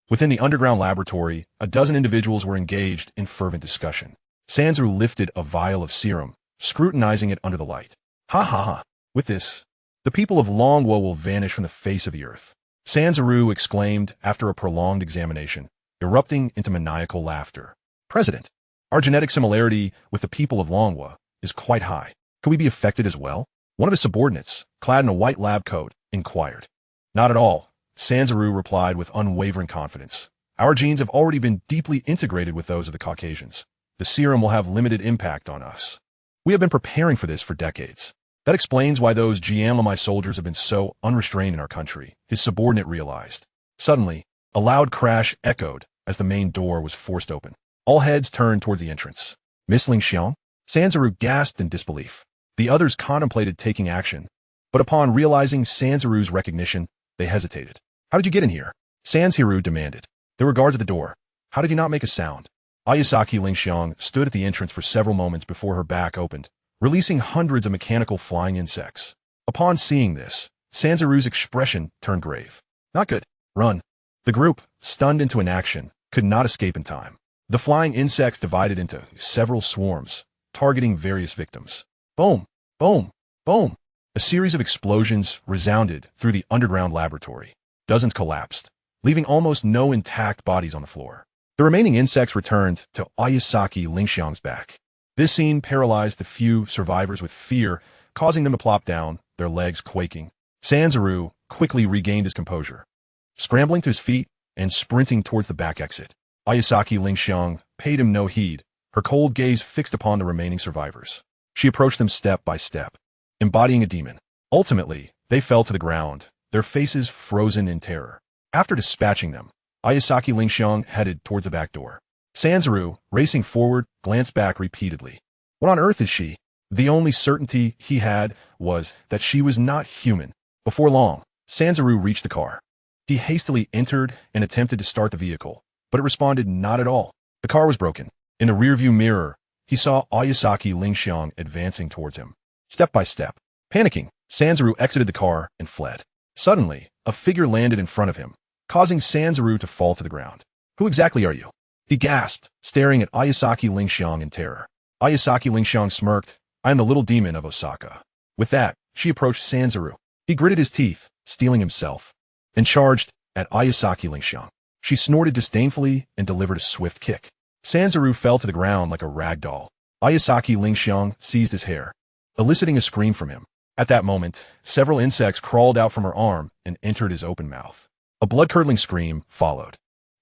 Within the underground laboratory, a dozen individuals were engaged in fervent discussion. Sanzaru lifted a vial of serum, scrutinizing it under the light. Ha ha ha. With this, the people of Longwo will vanish from the face of the earth. Sanzaru exclaimed after a prolonged examination, erupting into maniacal laughter. President, our genetic similarity with the people of Longwo is quite high. Could we be affected as well? One of his subordinates, clad in a white lab coat, inquired. Not at all, Sanzaru replied with unwavering confidence. Our genes have already been deeply integrated with those of the Caucasians. The serum will have limited impact on us. We have been preparing for this for decades. That explains why those Jianlamai soldiers have been so unrestrained in our country, his subordinate realized. Suddenly, a loud crash echoed as the main door was forced open. All heads turned towards the entrance. Miss Xiaoqiang? Sanzaru gasped in disbelief. The others contemplated taking action, but upon realizing Sanzaru's recognition, they hesitated. How did you get in here? Sanzaru demanded. There were guards at the door. How did you not make a sound? Xiaoqiang stood at the entrance for several moments before her back opened, releasing hundreds of mechanical flying insects. Upon seeing this, Sanzaru's expression turned grave. Not good. Run. The group, stunned into inaction, could not escape in time. The flying insects divided into several swarms, targeting various victims. Boom, boom, boom. A series of explosions resounded through the underground laboratory. Dozens collapsed, leaving almost no intact bodies on the floor. The remaining insects returned to Xiaoqiang's back. This scene paralyzed the few survivors with fear, causing them to plop down, their legs quaking. Sanzaru quickly regained his composure. Scrambling to his feet and sprinting towards the back exit, Xiaoqiang paid him no heed, her cold gaze fixed upon the remaining survivors. She approached them step by step, embodying a demon. Ultimately, they fell to the ground, their faces frozen in terror. After dispatching them, Xiaoqiang headed towards the back door. Sanzaru, racing forward, glanced back repeatedly. What on earth is she? The only certainty he had was that she was not human. Before long, Sanzaru reached the car. He hastily entered and attempted to start the vehicle, but it responded not at all. The car was broken. In the rearview mirror, he saw Xiaoqiang advancing towards him. Step by step, panicking, Sanzaru exited the car and fled. Suddenly, a figure landed in front of him, causing Sanzaru to fall to the ground. Who exactly are you? He gasped, staring at Xiaoqiang in terror. Xiaoqiang smirked. I am the little demon of Osaka. With that, she approached Sanzaru. He gritted his teeth, steeling himself, and charged at Xiaoqiang. She snorted disdainfully and delivered a swift kick. Sanzaru fell to the ground like a rag doll. Xiaoqiang seized his hair, eliciting a scream from him. At that moment, several insects crawled out from her arm and entered his open mouth. A blood-curdling scream followed,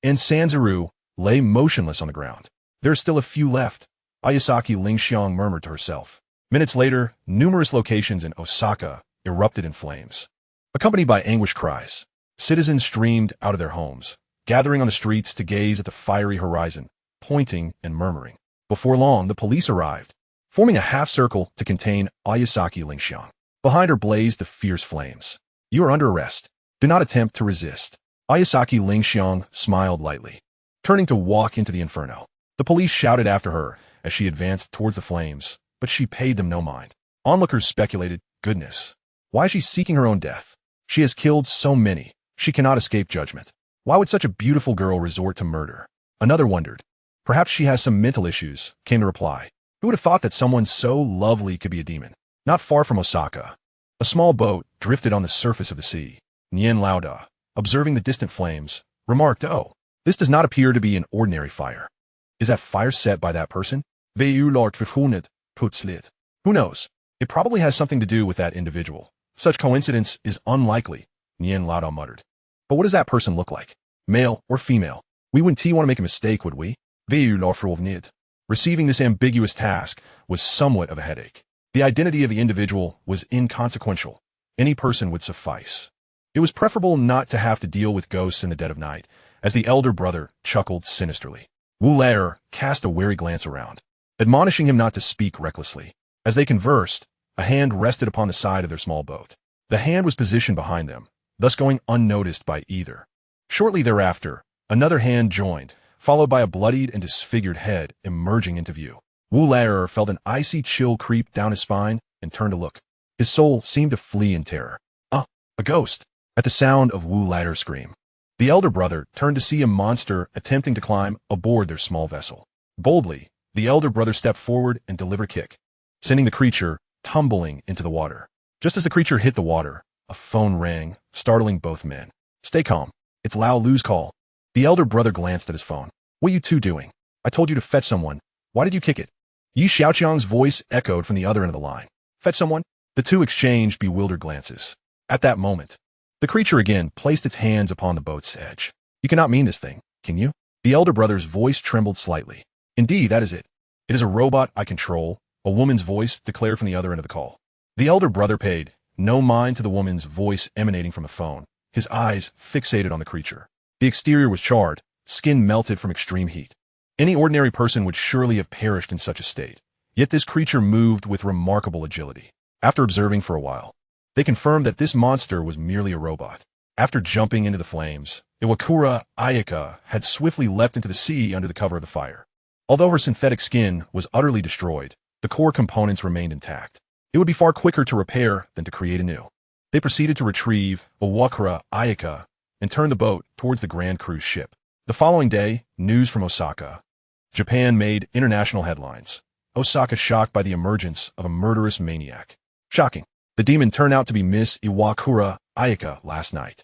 and Sanzaru lay motionless on the ground. There are still a few left, Xiaoqiang murmured to herself. Minutes later, numerous locations in Osaka erupted in flames. Accompanied by anguished cries, citizens streamed out of their homes, gathering on the streets to gaze at the fiery horizon, pointing and murmuring. Before long, the police arrived, forming a half-circle to contain Xiaoqiang. Behind her blazed the fierce flames. You are under arrest. Do not attempt to resist. Xiaoqiang smiled lightly, turning to walk into the inferno. The police shouted after her as she advanced towards the flames, but she paid them no mind. Onlookers speculated, goodness, why is she seeking her own death? She has killed so many. She cannot escape judgment. Why would such a beautiful girl resort to murder? Another wondered. Perhaps she has some mental issues, came the reply. Who would have thought that someone so lovely could be a demon? Not far from Osaka, a small boat drifted on the surface of the sea. Nian Laoda, observing the distant flames, remarked, oh, this does not appear to be an ordinary fire. Is that fire set by that person? Who knows? It probably has something to do with that individual. Such coincidence is unlikely, Nian Laoda muttered. But what does that person look like? Male or female? We wouldn't want to make a mistake, would we? Receiving this ambiguous task was somewhat of a headache. The identity of the individual was inconsequential. Any person would suffice. It was preferable not to have to deal with ghosts in the dead of night, as the elder brother chuckled sinisterly. Wu Laer cast a wary glance around, admonishing him not to speak recklessly. As they conversed, a hand rested upon the side of their small boat. The hand was positioned behind them, thus going unnoticed by either. Shortly thereafter, another hand joined, followed by a bloodied and disfigured head emerging into view. Wu Laier felt an icy chill creep down his spine and turned to look. His soul seemed to flee in terror. A ghost! At the sound of Wu Laier's scream, the elder brother turned to see a monster attempting to climb aboard their small vessel. Boldly, the elder brother stepped forward and delivered a kick, sending the creature tumbling into the water. Just as the creature hit the water, a phone rang, startling both men. Stay calm. It's Lao Lu's call. The elder brother glanced at his phone. What are you two doing? I told you to fetch someone. Why did you kick it? Xiaoqiang's voice echoed from the other end of the line. Fetch someone? The two exchanged bewildered glances. At that moment, the creature again placed its hands upon the boat's edge. You cannot mean this thing, can you? The elder brother's voice trembled slightly. Indeed, that is it. It is a robot I control, a woman's voice declared from the other end of the call. The elder brother paid no mind to the woman's voice emanating from the phone, his eyes fixated on the creature. The exterior was charred, skin melted from extreme heat. Any ordinary person would surely have perished in such a state, yet this creature moved with remarkable agility. After observing for a while, they confirmed that this monster was merely a robot. After jumping into the flames, Iwakura Ayaka had swiftly leapt into the sea under the cover of the fire. Although her synthetic skin was utterly destroyed, the core components remained intact. It would be far quicker to repair than to create anew. They proceeded to retrieve Iwakura Ayaka and turn the boat towards the Grand Cruise ship. The following day, news from Osaka, Japan made international headlines. Osaka shocked by the emergence of a murderous maniac. Shocking. The demon turned out to be Miss Iwakura Ayaka last night.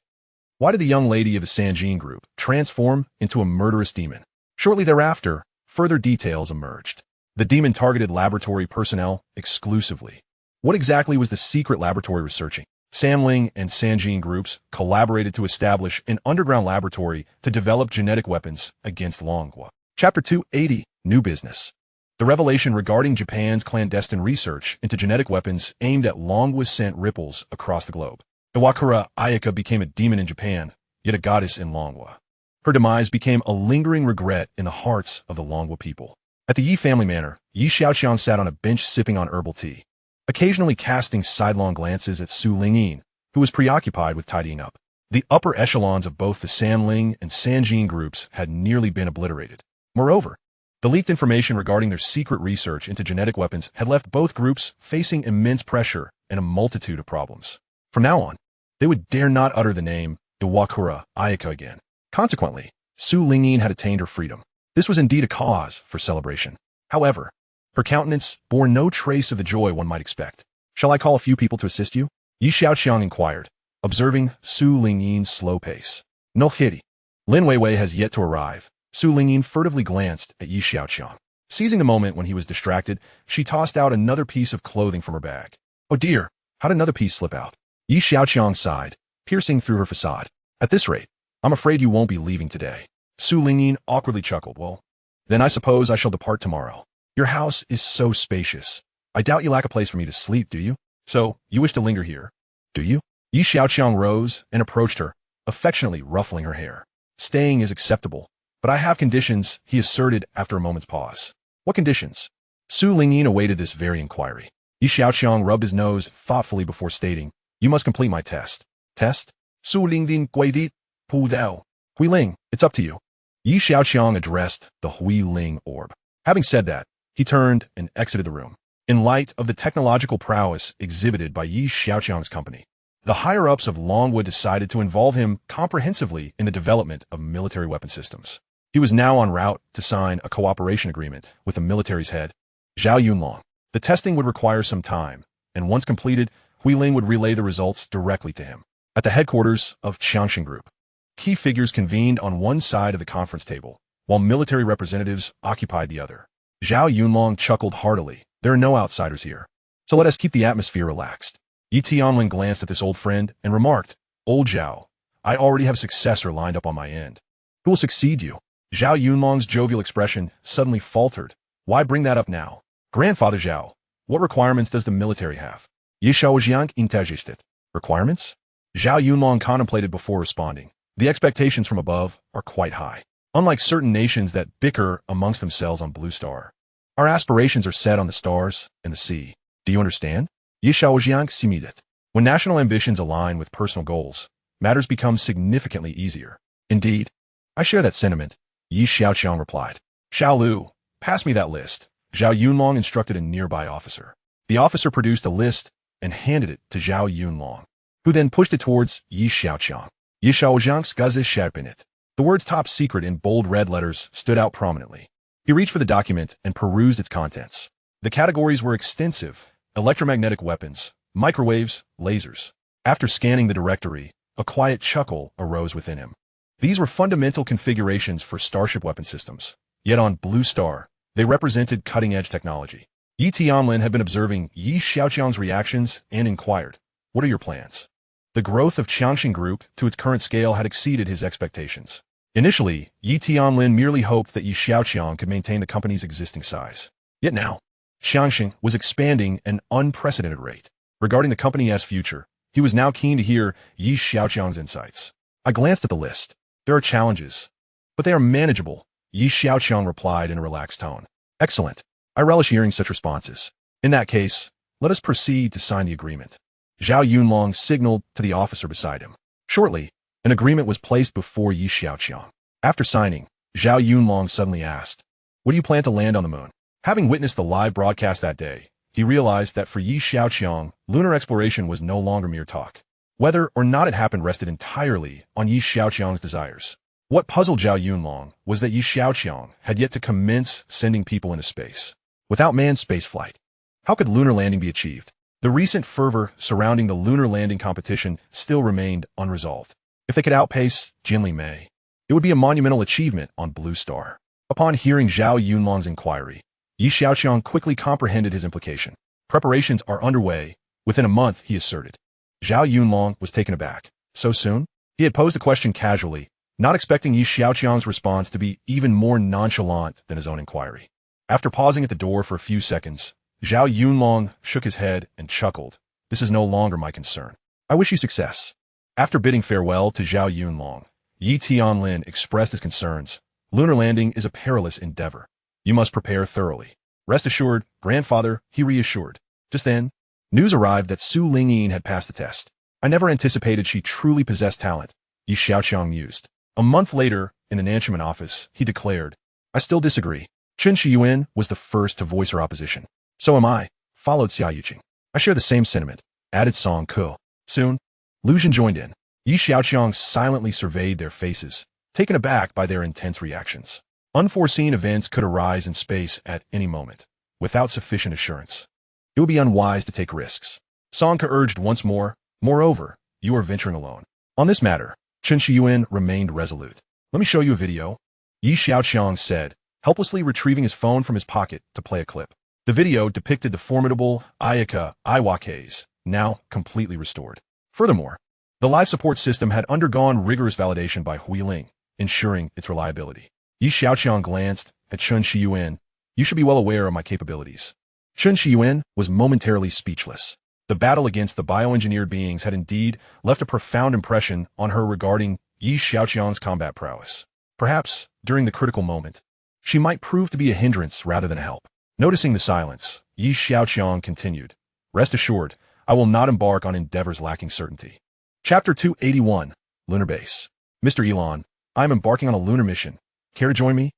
Why did the young lady of the Xia Group transform into a murderous demon? Shortly thereafter, further details emerged. The demon targeted laboratory personnel exclusively. What exactly was the secret laboratory researching? Samling and Xia groups collaborated to establish an underground laboratory to develop genetic weapons against Longhua. Chapter 280, New Business. The revelation regarding Japan's clandestine research into genetic weapons aimed at Longhua sent ripples across the globe. Iwakura Ayaka became a demon in Japan, yet a goddess in Longhua. Her demise became a lingering regret in the hearts of the Longhua people. At the Yi family manor, Xiaoqiang sat on a bench sipping on herbal tea, occasionally casting sidelong glances at Su Lingyin, who was preoccupied with tidying up. The upper echelons of both the Samling and Xia groups had nearly been obliterated. Moreover, the leaked information regarding their secret research into genetic weapons had left both groups facing immense pressure and a multitude of problems. From now on, they would dare not utter the name Iwakura Ayaka again. Consequently, Su Lingyin had attained her freedom. This was indeed a cause for celebration. However, her countenance bore no trace of the joy one might expect. Shall I call a few people to assist you? Xiaoqiang inquired, observing Su Lingyin's slow pace. No hiri. Lin Weiwei has yet to arrive. Su Lingyin furtively glanced at Xiaoqiang. Seizing the moment when he was distracted, she tossed out another piece of clothing from her bag. Oh dear, how'd another piece slip out? Xiaoqiang sighed, piercing through her facade. At this rate, I'm afraid you won't be leaving today. Su Lingyin awkwardly chuckled. Well, then I suppose I shall depart tomorrow. Your house is so spacious. I doubt you lack a place for me to sleep, do you? So, you wish to linger here, do you? Xiaoqiang rose and approached her, affectionately ruffling her hair. Staying is acceptable, but I have conditions, he asserted after a moment's pause. What conditions? Su Lingyin awaited this very inquiry. Xiaoqiang rubbed his nose thoughtfully before stating, you must complete my test. Test? Su Lingyin guidit, pu dao. Hui Ling, it's up to you. Xiaoqiang addressed the Hui Ling orb. Having said that, he turned and exited the room. In light of the technological prowess exhibited by Xiaoqiang's company, the higher-ups of Longhua decided to involve him comprehensively in the development of military weapon systems. He was now en route to sign a cooperation agreement with the military's head, Zhao Yunlong. The testing would require some time, and once completed, Hui Ling would relay the results directly to him. At the headquarters of Xia Group, key figures convened on one side of the conference table, while military representatives occupied the other. Zhao Yunlong chuckled heartily. There are no outsiders here, so let us keep the atmosphere relaxed. Yi Tianlin glanced at this old friend and remarked, Old Zhao, I already have a successor lined up on my end. Who will succeed you? Zhao Yunlong's jovial expression suddenly faltered. Why bring that up now? Grandfather Zhao, what requirements does the military have? Xiaoqiang intergested. Requirements? Zhao Yunlong contemplated before responding. The expectations from above are quite high. Unlike certain nations that bicker amongst themselves on Blue Star, our aspirations are set on the stars and the sea. Do you understand? Xiaoqiang simulate. When national ambitions align with personal goals, matters become significantly easier. Indeed, I share that sentiment, Xiaoqiang replied. Xiao Lu, pass me that list. Zhao Yunlong instructed a nearby officer. The officer produced a list and handed it to Zhao Yunlong, who then pushed it towards Xiaoqiang. Xiaoqiang skazes sharpen it. The words top secret in bold red letters stood out prominently. He reached for the document and perused its contents. The categories were extensive: electromagnetic weapons, microwaves, lasers. After scanning the directory, a quiet chuckle arose within him. These were fundamental configurations for Starship weapon systems. Yet on Blue Star, they represented cutting-edge technology. Yi Tianlin had been observing Xiaoqiang's reactions and inquired, "What are your plans?" The growth of Xia Group to its current scale had exceeded his expectations. Initially, Yi Tianlin merely hoped that Xiaoqiang could maintain the company's existing size. Yet now, Xia was expanding at an unprecedented rate. Regarding the company's future, he was now keen to hear Xiaoqiang's insights. I glanced at the list. There are challenges, but they are manageable, Xiaoqiang replied in a relaxed tone. Excellent. I relish hearing such responses. In that case, let us proceed to sign the agreement. Zhao Yunlong signaled to the officer beside him. Shortly, an agreement was placed before Xiaoqiang. After signing, Zhao Yunlong suddenly asked, "What do you plan to land on the moon?" Having witnessed the live broadcast that day, he realized that for Xiaoqiang, lunar exploration was no longer mere talk. Whether or not it happened rested entirely on Xiaoqiang's desires. What puzzled Zhao Yunlong was that Xiaoqiang had yet to commence sending people into space. Without manned spaceflight, how could lunar landing be achieved? The recent fervor surrounding the lunar landing competition still remained unresolved. If they could outpace Jinli Mei, it would be a monumental achievement on Blue Star. Upon hearing Zhao Yunlong's inquiry, Xiaoqiang quickly comprehended his implication. Preparations are underway. Within a month, he asserted. Zhao Yunlong was taken aback. So soon? He had posed the question casually, not expecting Xiaoqiang's response to be even more nonchalant than his own inquiry. After pausing at the door for a few seconds, Zhao Yunlong shook his head and chuckled. This is no longer my concern. I wish you success. After bidding farewell to Zhao Yunlong, Yi Tianlin expressed his concerns. Lunar landing is a perilous endeavor. You must prepare thoroughly. Rest assured, grandfather, he reassured. Just then, news arrived that Su Lingyin had passed the test. I never anticipated she truly possessed talent, Yi Xiaoqiang mused. A month later, in the Nanchuman office, he declared, I still disagree. Chen Shiyuan was the first to voice her opposition. So am I, followed Xiaoqiang. I share the same sentiment, added Song Ke. Soon, Lu Zhen joined in. Yi Xiaoqiang silently surveyed their faces, taken aback by their intense reactions. Unforeseen events could arise in space at any moment, without sufficient assurance. It would be unwise to take risks. Song Ke urged once more, moreover, you are venturing alone. On this matter, Chen Shiyuan remained resolute. Let me show you a video, Yi Xiaoqiang said, helplessly retrieving his phone from his pocket to play a clip. The video depicted the formidable Ayaka Iwakes, now completely restored. Furthermore, the life support system had undergone rigorous validation by Huiling, ensuring its reliability. Yi Xiaoqiang glanced at Chen Shiyuan. You should be well aware of my capabilities. Chen Shiyuan was momentarily speechless. The battle against the bioengineered beings had indeed left a profound impression on her regarding Yi Xiaoqiang's combat prowess. Perhaps, during the critical moment, she might prove to be a hindrance rather than a help. Noticing the silence, Yi Xiaoqiang continued, Rest assured, I will not embark on endeavors lacking certainty. Chapter 281, Lunar Base. Mr. Elon, I am embarking on a lunar mission. Care to join me?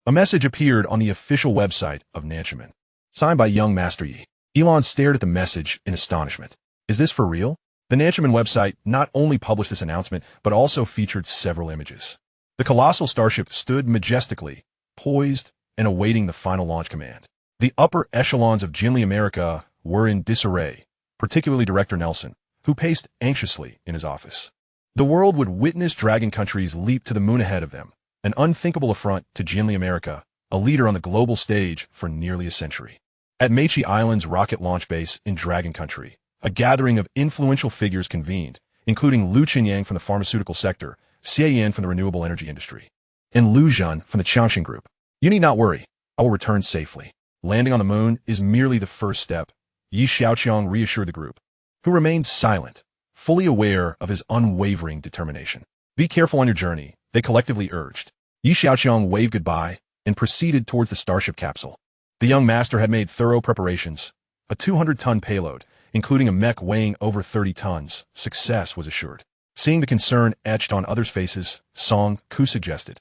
A message appeared on the official website of Nanchuman. Signed by young Master Yi. Elon stared at the message in astonishment. Is this for real? The Nanchuman website not only published this announcement, but also featured several images. The colossal starship stood majestically, poised, and awaiting the final launch command. The upper echelons of Jinli America were in disarray, particularly Director Nelson, who paced anxiously in his office. The world would witness dragon countries leap to the moon ahead of them, an unthinkable affront to Jinli America, a leader on the global stage for nearly a century. At Mechi Island's rocket launch base in Dragon Country, a gathering of influential figures convened, including Lu Qinyang from the pharmaceutical sector, Xia Yan from the renewable energy industry, and Lu Zhen from the Xiaoqiang Group. You need not worry, I will return safely. Landing on the moon is merely the first step, Yi Xiaoqiang reassured the group, who remained silent, fully aware of his unwavering determination. Be careful on your journey, they collectively urged. Yi Xiaoqiang waved goodbye and proceeded towards the Starship capsule. The young master had made thorough preparations, a 200-ton payload, including a mech weighing over 30 tons. Success was assured. Seeing the concern etched on others' faces, Xiaoqiang suggested,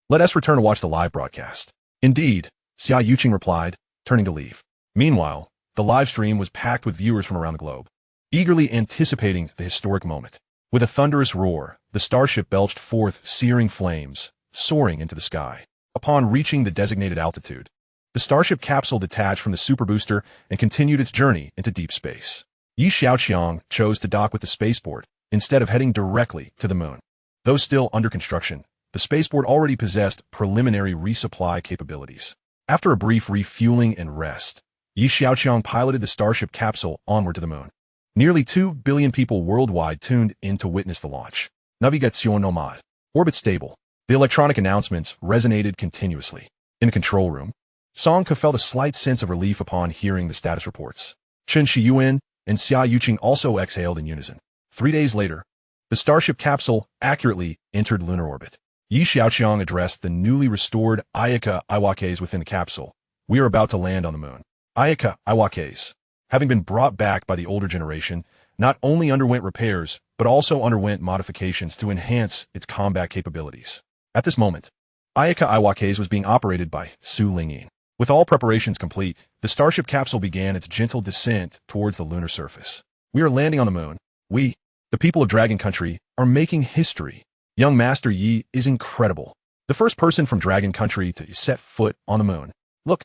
"Let us return to watch the live broadcast." "Indeed," Xiaoqiang replied, turning to leave. Meanwhile, the live stream was packed with viewers from around the globe, eagerly anticipating the historic moment. With a thunderous roar, the Starship belched forth searing flames, soaring into the sky. Upon reaching the designated altitude, the Starship capsule detached from the superbooster and continued its journey into deep space. Xiaoqiang chose to dock with the spaceport instead of heading directly to the moon. Though still under construction, the spaceport already possessed preliminary resupply capabilities. After a brief refueling and rest, Xiaoqiang piloted the Starship capsule onward to the moon. Nearly 2 billion people worldwide tuned in to witness the launch. Navigation nomade. Orbit stable. The electronic announcements resonated continuously. In the control room, Xiaoqiang felt a slight sense of relief upon hearing the status reports. Chen Shiyuan and Xiaoqiang also exhaled in unison. 3 days later, the Starship capsule accurately entered lunar orbit. Xiaoqiang addressed the newly restored Ayaka Iwakes within the capsule. "We are about to land on the moon." Ayaka Iwakes, having been brought back by the older generation, not only underwent repairs, but also underwent modifications to enhance its combat capabilities. At this moment, Ayaka Iwakes was being operated by Su Lingyin. With all preparations complete, the Starship capsule began its gentle descent towards the lunar surface. "We are landing on the moon. We, the people of Dragon Country, are making history. Young Master Yi is incredible. The first person from Dragon Country to set foot on the moon. Look,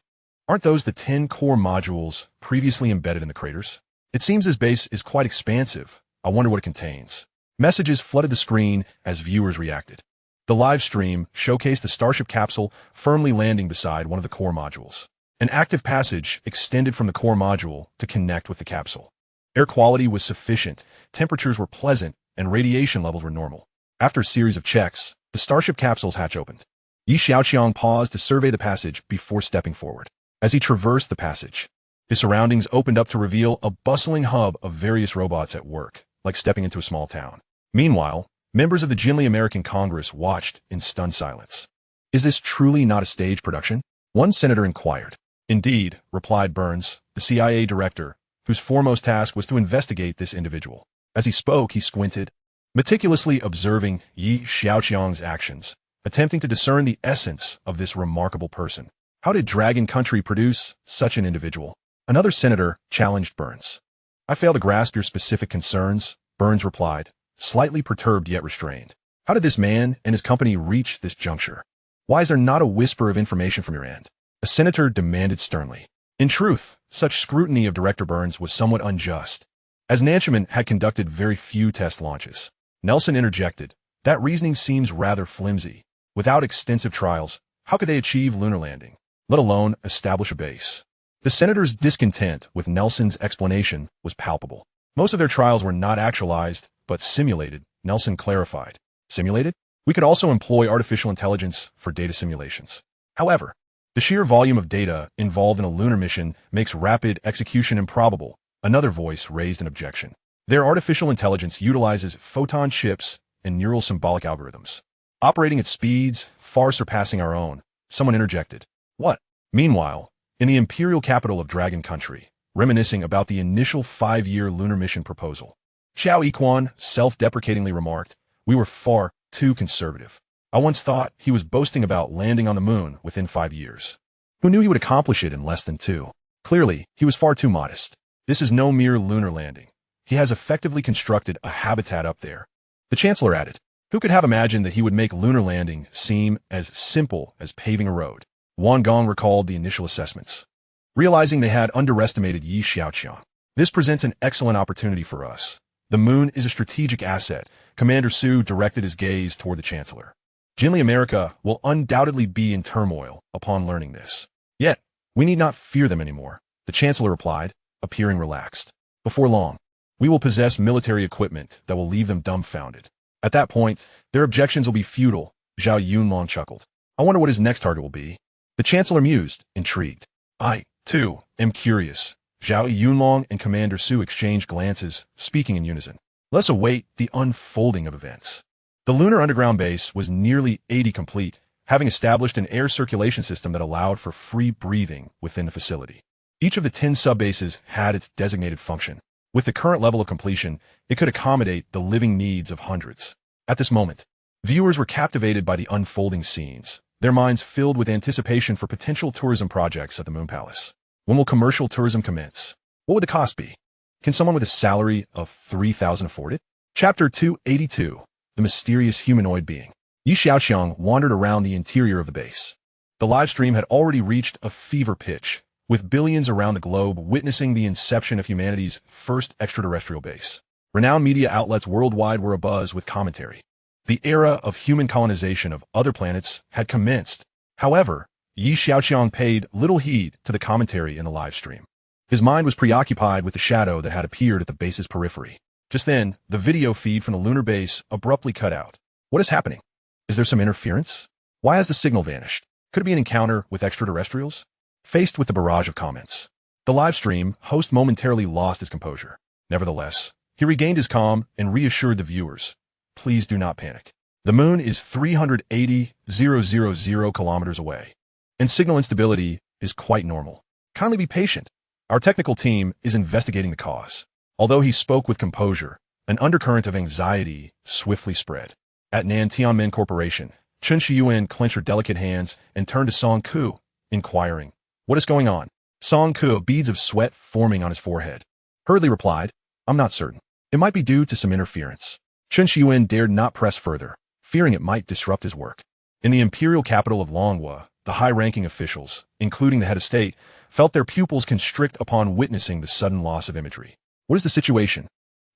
aren't those the 10 core modules previously embedded in the craters? It seems this base is quite expansive. I wonder what it contains." Messages flooded the screen as viewers reacted. The live stream showcased the Starship capsule firmly landing beside one of the core modules. An active passage extended from the core module to connect with the capsule. Air quality was sufficient, temperatures were pleasant, and radiation levels were normal. After a series of checks, the Starship capsule's hatch opened. Xiaoqiang paused to survey the passage before stepping forward. As he traversed the passage, the surroundings opened up to reveal a bustling hub of various robots at work, like stepping into a small town. Meanwhile, members of the Jinli American Congress watched in stunned silence. "Is this truly not a stage production?" one senator inquired. "Indeed," replied Burns, the CIA director, whose foremost task was to investigate this individual. As he spoke, he squinted, meticulously observing Xiaoqiang's actions, attempting to discern the essence of this remarkable person. "How did Dragon Country produce such an individual?" Another senator challenged Burns. "I fail to grasp your specific concerns," Burns replied, slightly perturbed yet restrained. "How did this man and his company reach this juncture? Why is there not a whisper of information from your end?" A senator demanded sternly. In truth, such scrutiny of Director Burns was somewhat unjust, as Nanchaman had conducted very few test launches. Nelson interjected, "That reasoning seems rather flimsy. Without extensive trials, how could they achieve lunar landing, let alone establish a base?" The senator's discontent with Nelson's explanation was palpable. "Most of their trials were not actualized, but simulated," Nelson clarified. "Simulated? We could also employ artificial intelligence for data simulations. However, the sheer volume of data involved in a lunar mission makes rapid execution improbable." Another voice raised an objection. "Their artificial intelligence utilizes photon chips and neural symbolic algorithms, operating at speeds far surpassing our own," someone interjected. "What?" Meanwhile, in the imperial capital of Dragon Country, reminiscing about the initial 5-year lunar mission proposal, Xiaoqiang self-deprecatingly remarked, "We were far too conservative. I once thought he was boasting about landing on the moon within 5 years. Who knew he would accomplish it in less than 2? Clearly, he was far too modest. This is no mere lunar landing. He has effectively constructed a habitat up there." The Chancellor added, "Who could have imagined that he would make lunar landing seem as simple as paving a road?" Wang Gong recalled the initial assessments, realizing they had underestimated Xiaoqiang. "This presents an excellent opportunity for us. The moon is a strategic asset." Commander Su directed his gaze toward the Chancellor. "Jinli America will undoubtedly be in turmoil upon learning this. Yet, we need not fear them anymore," the Chancellor replied, appearing relaxed. "Before long, we will possess military equipment that will leave them dumbfounded. At that point, their objections will be futile." Zhao Yunlong chuckled. "I wonder what his next target will be." The Chancellor mused, intrigued. "I, too, am curious." Zhao Yunlong and Commander Su exchanged glances, speaking in unison. "Let's await the unfolding of events." The lunar underground base was nearly 80 complete, having established an air circulation system that allowed for free breathing within the facility. Each of the 10 subbases had its designated function. With the current level of completion, it could accommodate the living needs of hundreds. At this moment, viewers were captivated by the unfolding scenes, their minds filled with anticipation for potential tourism projects at the Moon Palace. When will commercial tourism commence? What would the cost be? Can someone with a salary of 3,000 afford it? Chapter 282. The Mysterious Humanoid Being. Xiaoqiang wandered around the interior of the base. The live stream had already reached a fever pitch, with billions around the globe witnessing the inception of humanity's first extraterrestrial base. Renowned media outlets worldwide were abuzz with commentary. The era of human colonization of other planets had commenced. However, Xiaoqiang paid little heed to the commentary in the live stream. His mind was preoccupied with the shadow that had appeared at the base's periphery. Just then, the video feed from the lunar base abruptly cut out. What is happening? Is there some interference? Why has the signal vanished? Could it be an encounter with extraterrestrials? Faced with the barrage of comments, the live stream host momentarily lost his composure. Nevertheless, he regained his calm and reassured the viewers. Please do not panic. The moon is 380,000 kilometers away, and signal instability is quite normal. Kindly be patient. Our technical team is investigating the cause. Although he spoke with composure, an undercurrent of anxiety swiftly spread. At Nan Tianmen Corporation, Chen Shiyuan clenched her delicate hands and turned to Song Ku, inquiring, "What is going on?" Song Ku, beads of sweat forming on his forehead, hurriedly replied, "I'm not certain. It might be due to some interference." Chen Shiyuan dared not press further, fearing it might disrupt his work. In the imperial capital of Longhua, the high-ranking officials, including the head of state, felt their pupils constrict upon witnessing the sudden loss of imagery. What is the situation?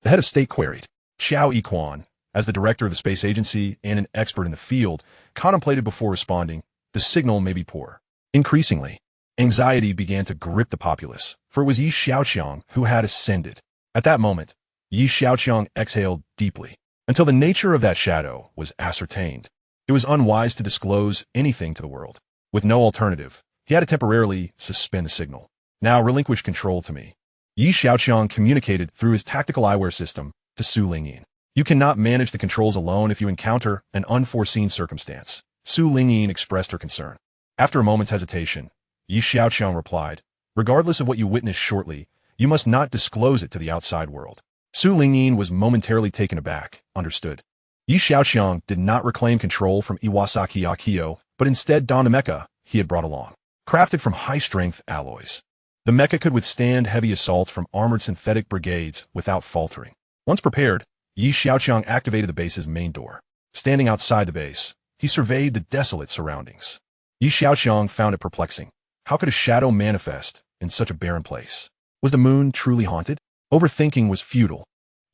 The head of state queried. Xiaoqiang, as the director of the space agency and an expert in the field, contemplated before responding, the signal may be poor. Increasingly, anxiety began to grip the populace, for it was Xiaoqiang who had ascended. At that moment, Xiaoqiang exhaled deeply. Until the nature of that shadow was ascertained, it was unwise to disclose anything to the world. With no alternative, he had to temporarily suspend the signal. Now relinquish control to me. Xiaoqiang communicated through his tactical eyewear system to Su Lingyin. You cannot manage the controls alone if you encounter an unforeseen circumstance. Su Lingyin expressed her concern. After a moment's hesitation, Xiaoqiang replied, "Regardless of what you witness shortly, you must not disclose it to the outside world." Su Lingyin was momentarily taken aback. Understood. Xiaoqiang did not reclaim control from Iwasaki Akio, but instead donned a mecha he had brought along, crafted from high-strength alloys. The mecha could withstand heavy assaults from armored synthetic brigades without faltering. Once prepared, Xiaoqiang activated the base's main door. Standing outside the base, he surveyed the desolate surroundings. Xiaoqiang found it perplexing. How could a shadow manifest in such a barren place? Was the moon truly haunted? Overthinking was futile.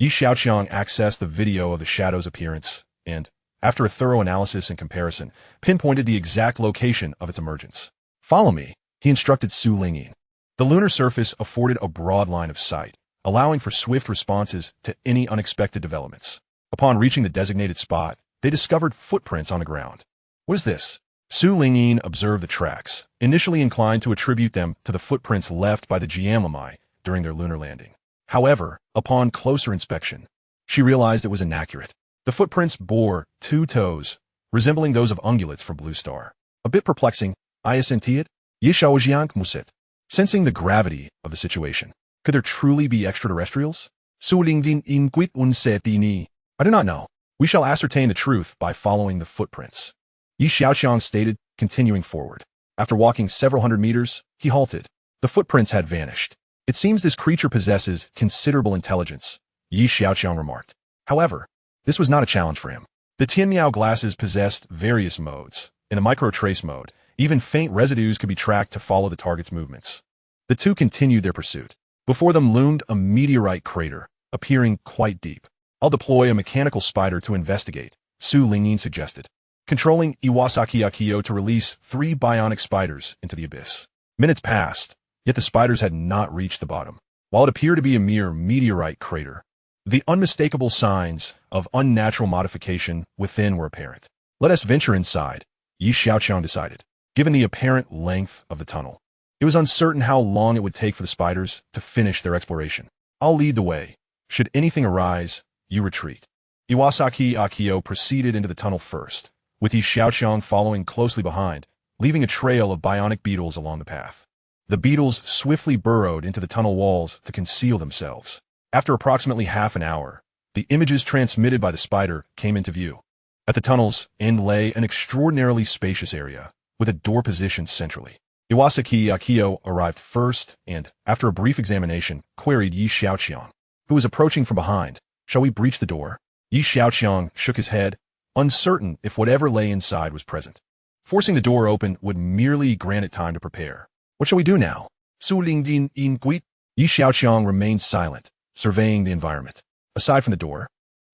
Xiaoqiang accessed the video of the shadow's appearance and, after a thorough analysis and comparison, pinpointed the exact location of its emergence. "Follow me," he instructed Su Lingyin. The lunar surface afforded a broad line of sight, allowing for swift responses to any unexpected developments. Upon reaching the designated spot, they discovered footprints on the ground. "What is this?" Su Lingyin observed the tracks, initially inclined to attribute them to the footprints left by the Jianlamai during their lunar landing. However, upon closer inspection, she realized it was inaccurate. The footprints bore 2 toes, resembling those of ungulates from Blue Star. A bit perplexing, I senti it, Xiaoqiang musit. Sensing the gravity of the situation, could there truly be extraterrestrials? Su Lingyin inquit unsetini. I do not know. We shall ascertain the truth by following the footprints. Xiaoqiang stated, continuing forward. After walking several hundred meters, he halted. The footprints had vanished. It seems this creature possesses considerable intelligence, Xiaoqiang remarked. However, this was not a challenge for him. The Tianmiao glasses possessed various modes. In a micro-trace mode, even faint residues could be tracked to follow the target's movements. The two continued their pursuit. Before them loomed a meteorite crater, appearing quite deep. "I'll deploy a mechanical spider to investigate," Su Lingyin suggested, controlling Iwasaki Akio to release 3 bionic spiders into the abyss. Minutes passed, yet the spiders had not reached the bottom. While it appeared to be a mere meteorite crater, the unmistakable signs of unnatural modification within were apparent. "Let us venture inside," Xiaoqiang decided. Given the apparent length of the tunnel, it was uncertain how long it would take for the spiders to finish their exploration. "I'll lead the way. Should anything arise, you retreat." Iwasaki Akio proceeded into the tunnel first, with Xiaoqiang following closely behind, leaving a trail of bionic beetles along the path. The beetles swiftly burrowed into the tunnel walls to conceal themselves. After approximately half an hour, the images transmitted by the spider came into view. At the tunnel's end lay an extraordinarily spacious area, with a door positioned centrally. Xiaoqiang arrived first and, after a brief examination, queried Xiaoqiang, who was approaching from behind. "Shall we breach the door?" Xiaoqiang shook his head, uncertain if whatever lay inside was present. Forcing the door open would merely grant it time to prepare. "What shall we do now?" Su Lingdin in Guit. Xiaoqiang remained silent, surveying the environment. Aside from the door,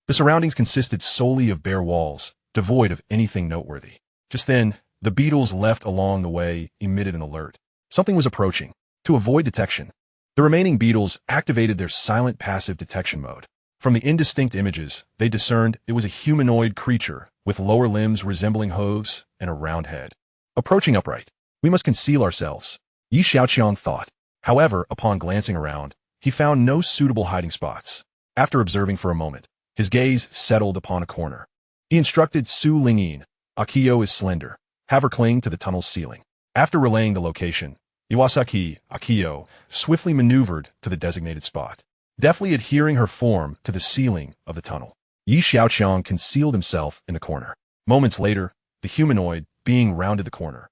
the surroundings consisted solely of bare walls, devoid of anything noteworthy. Just then, the beetles left along the way emitted an alert. Something was approaching. To avoid detection, the remaining beetles activated their silent passive detection mode. From the indistinct images, they discerned it was a humanoid creature with lower limbs resembling hooves and a round head. Approaching upright, "We must conceal ourselves," Xiaoqiang thought. However, upon glancing around, he found no suitable hiding spots. After observing for a moment, his gaze settled upon a corner. He instructed Su Lingyin, "Akio is slender. Have her cling to the tunnel's ceiling." After relaying the location, Akio swiftly maneuvered to the designated spot, deftly adhering her form to the ceiling of the tunnel. Xiaoqiang concealed himself in the corner. Moments later, the humanoid being rounded the corner.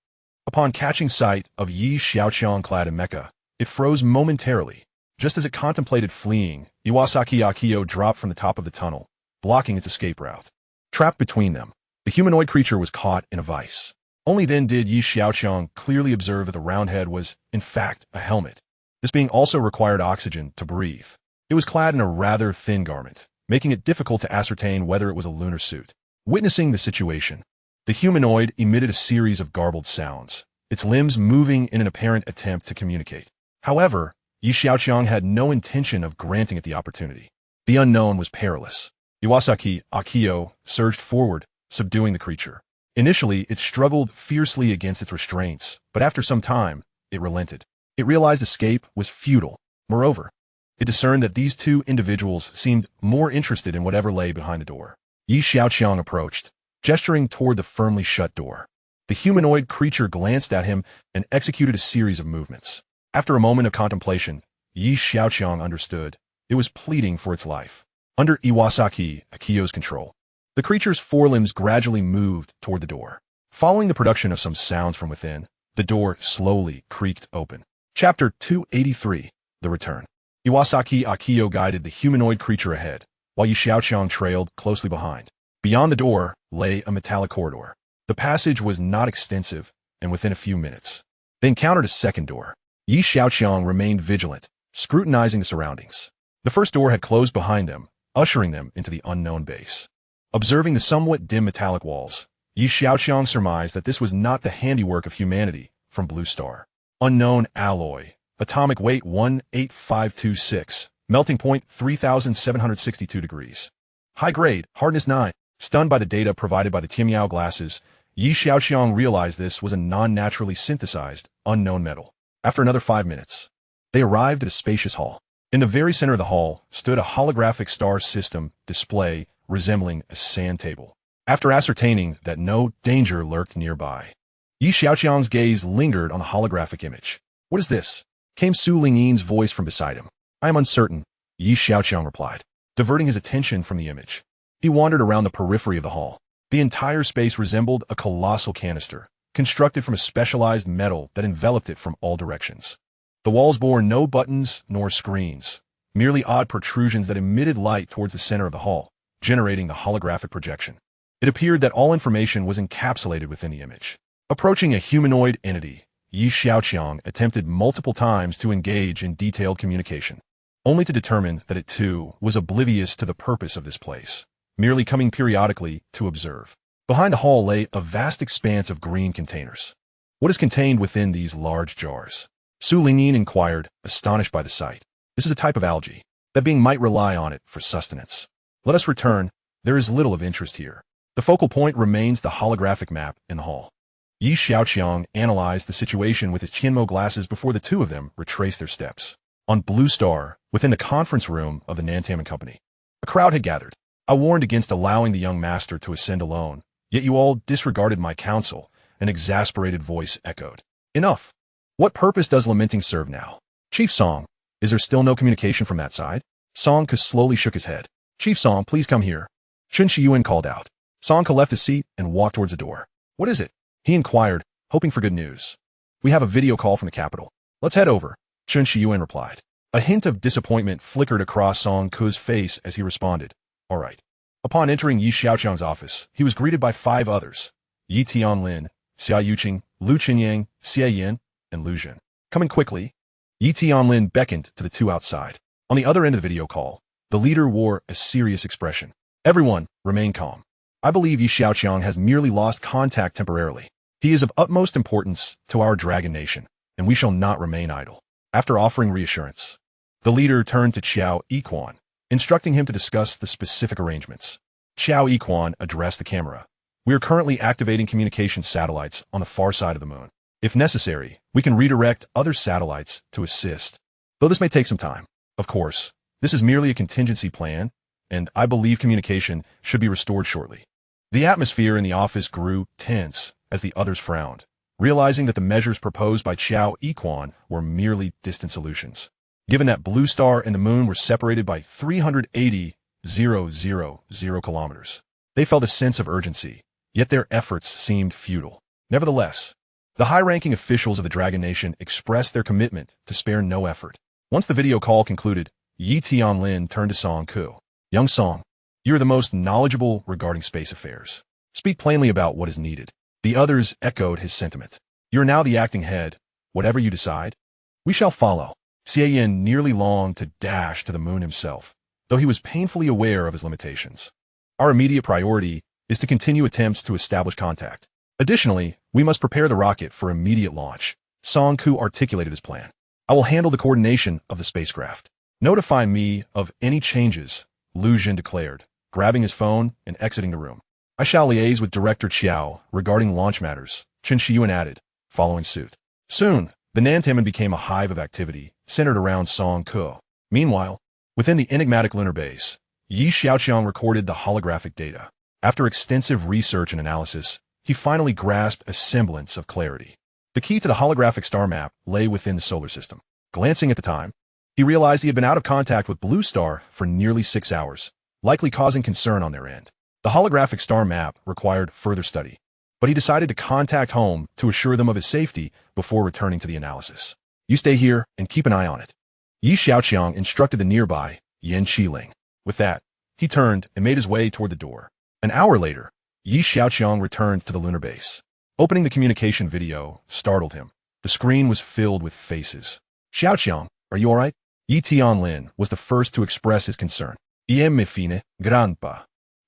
Upon catching sight of Xiaoqiang clad in mecha, it froze momentarily. Just as it contemplated fleeing, Akio dropped from the top of the tunnel, blocking its escape route. Trapped between them, the humanoid creature was caught in a vice. Only then did Xiaoqiang clearly observe that the round head was, in fact, a helmet. This being also required oxygen to breathe. It was clad in a rather thin garment, making it difficult to ascertain whether it was a lunar suit. Witnessing the situation, the humanoid emitted a series of garbled sounds, its limbs moving in an apparent attempt to communicate. However, Xiaoqiang had no intention of granting it the opportunity. The unknown was perilous. Akio surged forward, subduing the creature. Initially, it struggled fiercely against its restraints, but after some time, it relented. It realized escape was futile. Moreover, it discerned that these two individuals seemed more interested in whatever lay behind the door. Xiaoqiang approached, gesturing toward the firmly shut door. The humanoid creature glanced at him and executed a series of movements. After a moment of contemplation, Xiaoqiang understood. It was pleading for its life. Under Akio's control, the creature's forelimbs gradually moved toward the door. Following the production of some sounds from within, the door slowly creaked open. Chapter 283, The Return. Akio guided the humanoid creature ahead, while Xiaoqiang trailed closely behind. Beyond the door lay a metallic corridor. The passage was not extensive, and within a few minutes, they encountered a second door. Xiaoqiang remained vigilant, scrutinizing the surroundings. The first door had closed behind them, ushering them into the unknown base. Observing the somewhat dim metallic walls, Xiaoqiang surmised that this was not the handiwork of humanity from Blue Star. Unknown alloy, atomic weight 18526, melting point 3762 degrees. High grade, hardness 9. Stunned by the data provided by the Tianmiao glasses, Xiaoqiang realized this was a non-naturally synthesized, unknown metal. After another 5 minutes, they arrived at a spacious hall. In the very center of the hall stood a holographic star system display resembling a sand table. After ascertaining that no danger lurked nearby, Xiaoqiang's gaze lingered on the holographic image. "What is this?" came Su Lingyin's voice from beside him. "I am uncertain," Xiaoqiang replied, diverting his attention from the image. He wandered around the periphery of the hall. The entire space resembled a colossal canister, constructed from a specialized metal that enveloped it from all directions. The walls bore no buttons nor screens, merely odd protrusions that emitted light towards the center of the hall, generating the holographic projection. It appeared that all information was encapsulated within the image. Approaching a humanoid entity, Xiaoqiang attempted multiple times to engage in detailed communication, only to determine that it too was oblivious to the purpose of this place, merely coming periodically to observe. Behind the hall lay a vast expanse of green containers. "What is contained within these large jars?" Su Lingyin inquired, astonished by the sight. "This is a type of algae. That being might rely on it for sustenance. Let us return. There is little of interest here." The focal point remains the holographic map in the hall. Xiaoqiang analyzed the situation with his Tianmo glasses before the two of them retraced their steps. On Blue Star, within the conference room of the Nantam and Company, a crowd had gathered. "I warned against allowing the young master to ascend alone, yet you all disregarded my counsel," an exasperated voice echoed. "Enough. What purpose does lamenting serve now? Chief Song, is there still no communication from that side? Song Ke slowly shook his head. Chief Song, please come here. Chen Shiyuan called out. Song Ke left his seat and walked towards the door. What is it? He inquired, hoping for good news. We have a video call from the capital. Let's head over, Chen Shiyuan replied. A hint of disappointment flickered across Song Ke's face as he responded. All right. Upon entering Yi Xiaoqiang's office, he was greeted by 5 others. Yi Tianlin, Xiaoqiang, Lu Qinyang, Xia Yin, and Lu Zhen. Coming quickly, Yi Tianlin beckoned to the 2 outside. On the other end of the video call, the leader wore a serious expression. Everyone, remain calm. I believe Yi Xiaoqiang has merely lost contact temporarily. He is of utmost importance to our Dragon Nation, and we shall not remain idle. After offering reassurance, the leader turned to Xiaoqiang, instructing him to discuss the specific arrangements. Xiaoqiang addressed the camera. We are currently activating communication satellites on the far side of the moon. If necessary, we can redirect other satellites to assist. Though this may take some time. Of course, this is merely a contingency plan, and I believe communication should be restored shortly. The atmosphere in the office grew tense as the others frowned, realizing that the measures proposed by Xiaoqiang were merely distant solutions. Given that Blue Star and the moon were separated by 380,000 kilometers, they felt a sense of urgency, yet their efforts seemed futile. Nevertheless, the high-ranking officials of the Dragon Nation expressed their commitment to spare no effort. Once the video call concluded, Yi Tianlin turned to Song Ke. Young Song, you are the most knowledgeable regarding space affairs. Speak plainly about what is needed. The others echoed his sentiment. You are now the acting head. Whatever you decide, we shall follow. Xia Yin nearly longed to dash to the moon himself, though he was painfully aware of his limitations. Our immediate priority is to continue attempts to establish contact. Additionally, we must prepare the rocket for immediate launch. Song Ke articulated his plan. I will handle the coordination of the spacecraft. Notify me of any changes, Lu Zhen declared, grabbing his phone and exiting the room. I shall liaise with Director Qiao regarding launch matters, Chen Shiyuan added, following suit. Soon, the Nantaman became a hive of activity centered around Song Ke. Meanwhile, within the enigmatic lunar base, Yi Xiaoqiang recorded the holographic data. After extensive research and analysis, he finally grasped a semblance of clarity. The key to the holographic star map lay within the solar system. Glancing at the time, he realized he had been out of contact with Blue Star for nearly 6 hours, likely causing concern on their end. The holographic star map required further study, but he decided to contact home to assure them of his safety before returning to the analysis. You stay here and keep an eye on it. Yi Xiaoqiang instructed the nearby Yan Qiling. With that, he turned and made his way toward the door. An hour later, Yi Xiaoqiang returned to the lunar base. Opening the communication video startled him. The screen was filled with faces. Xiaoqiang, are you all right? Yi Tianlin was the first to express his concern. Me fine, grandpa.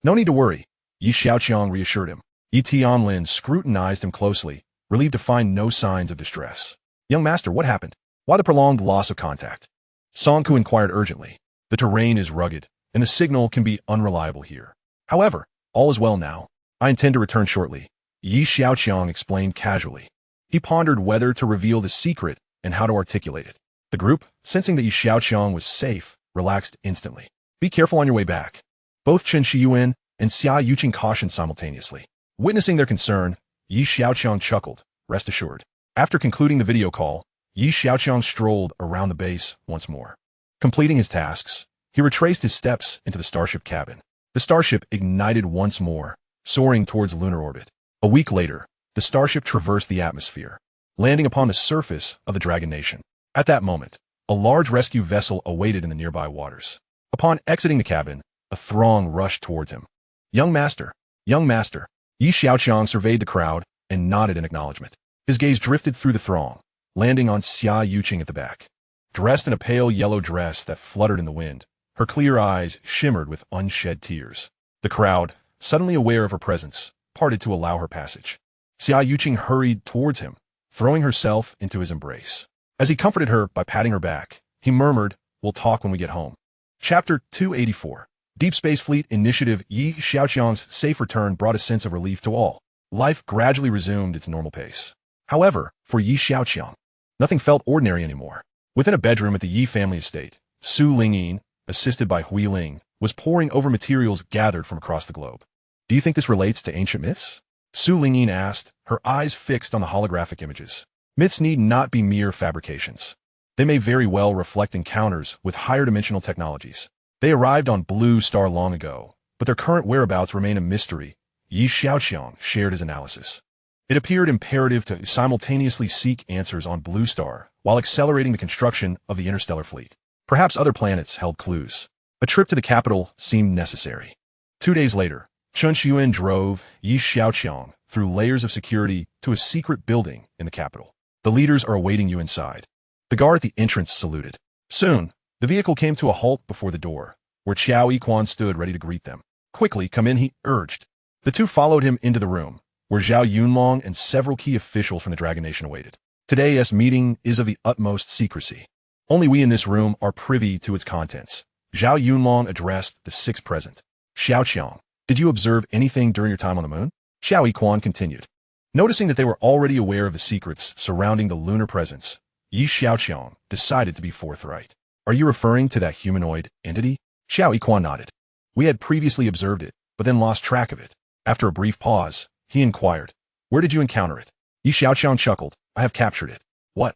No need to worry, Yi Xiaoqiang reassured him. Yi Tianlin scrutinized him closely, relieved to find no signs of distress. Young master, what happened? Why the prolonged loss of contact? Song Ke inquired urgently. The terrain is rugged, and the signal can be unreliable here. However, all is well now. I intend to return shortly, Yi Xiaoqiang explained casually. He pondered whether to reveal the secret and how to articulate it. The group, sensing that Yi Xiaoqiang was safe, relaxed instantly. Be careful on your way back. Both Chen Shiyuan and Xiaoqiang cautioned simultaneously. Witnessing their concern, Yi Xiaoqiang chuckled, rest assured. After concluding the video call, Yi Xiaoqiang strolled around the base once more. Completing his tasks, he retraced his steps into the Starship cabin. The Starship ignited once more, soaring towards lunar orbit. A week later, the Starship traversed the atmosphere, landing upon the surface of the Dragon Nation. At that moment, a large rescue vessel awaited in the nearby waters. Upon exiting the cabin, a throng rushed towards him. Young master, Yi Xiaoqiang surveyed the crowd and nodded in acknowledgement. His gaze drifted through the throng, landing on Xiaoqiang at the back. Dressed in a pale yellow dress that fluttered in the wind, her clear eyes shimmered with unshed tears. The crowd, suddenly aware of her presence, parted to allow her passage. Xiaoqiang hurried towards him, throwing herself into his embrace. As he comforted her by patting her back, he murmured, "We'll talk when we get home." Chapter 284. Deep Space Fleet Initiative. Yi Xiaoqiang's safe return brought a sense of relief to all. Life gradually resumed its normal pace. However, for Yi Xiaoqiang, nothing felt ordinary anymore. Within a bedroom at the Yi family estate, Su Lingyin, assisted by Hui Ling, was poring over materials gathered from across the globe. Do you think this relates to ancient myths? Su Lingyin asked, her eyes fixed on the holographic images. Myths need not be mere fabrications. They may very well reflect encounters with higher dimensional technologies. They arrived on Blue Star long ago, but their current whereabouts remain a mystery, Xiaoqiang shared his analysis. It appeared imperative to simultaneously seek answers on Blue Star while accelerating the construction of the interstellar fleet. Perhaps other planets held clues. A trip to the capital seemed necessary. 2 days later, Chen Xiuan drove Xiaoqiang through layers of security to a secret building in the capital. The leaders are awaiting you inside. The guard at the entrance saluted. Soon, the vehicle came to a halt before the door, where Xiaoqiang stood ready to greet them. Quickly, come in, he urged. The two followed him into the room, where Zhao Yunlong and several key officials from the Dragon Nation awaited. Today's meeting is of the utmost secrecy. Only we in this room are privy to its contents. Zhao Yunlong addressed the six present. Xiaoqiang, did you observe anything during your time on the moon? Xiaoqiang continued. Noticing that they were already aware of the secrets surrounding the lunar presence, Xiaoqiang decided to be forthright. Are you referring to that humanoid entity? Xiaoqiang nodded. We had previously observed it, but then lost track of it. After a brief pause, he inquired, where did you encounter it? Xiaoqiang chuckled, I have captured it. What?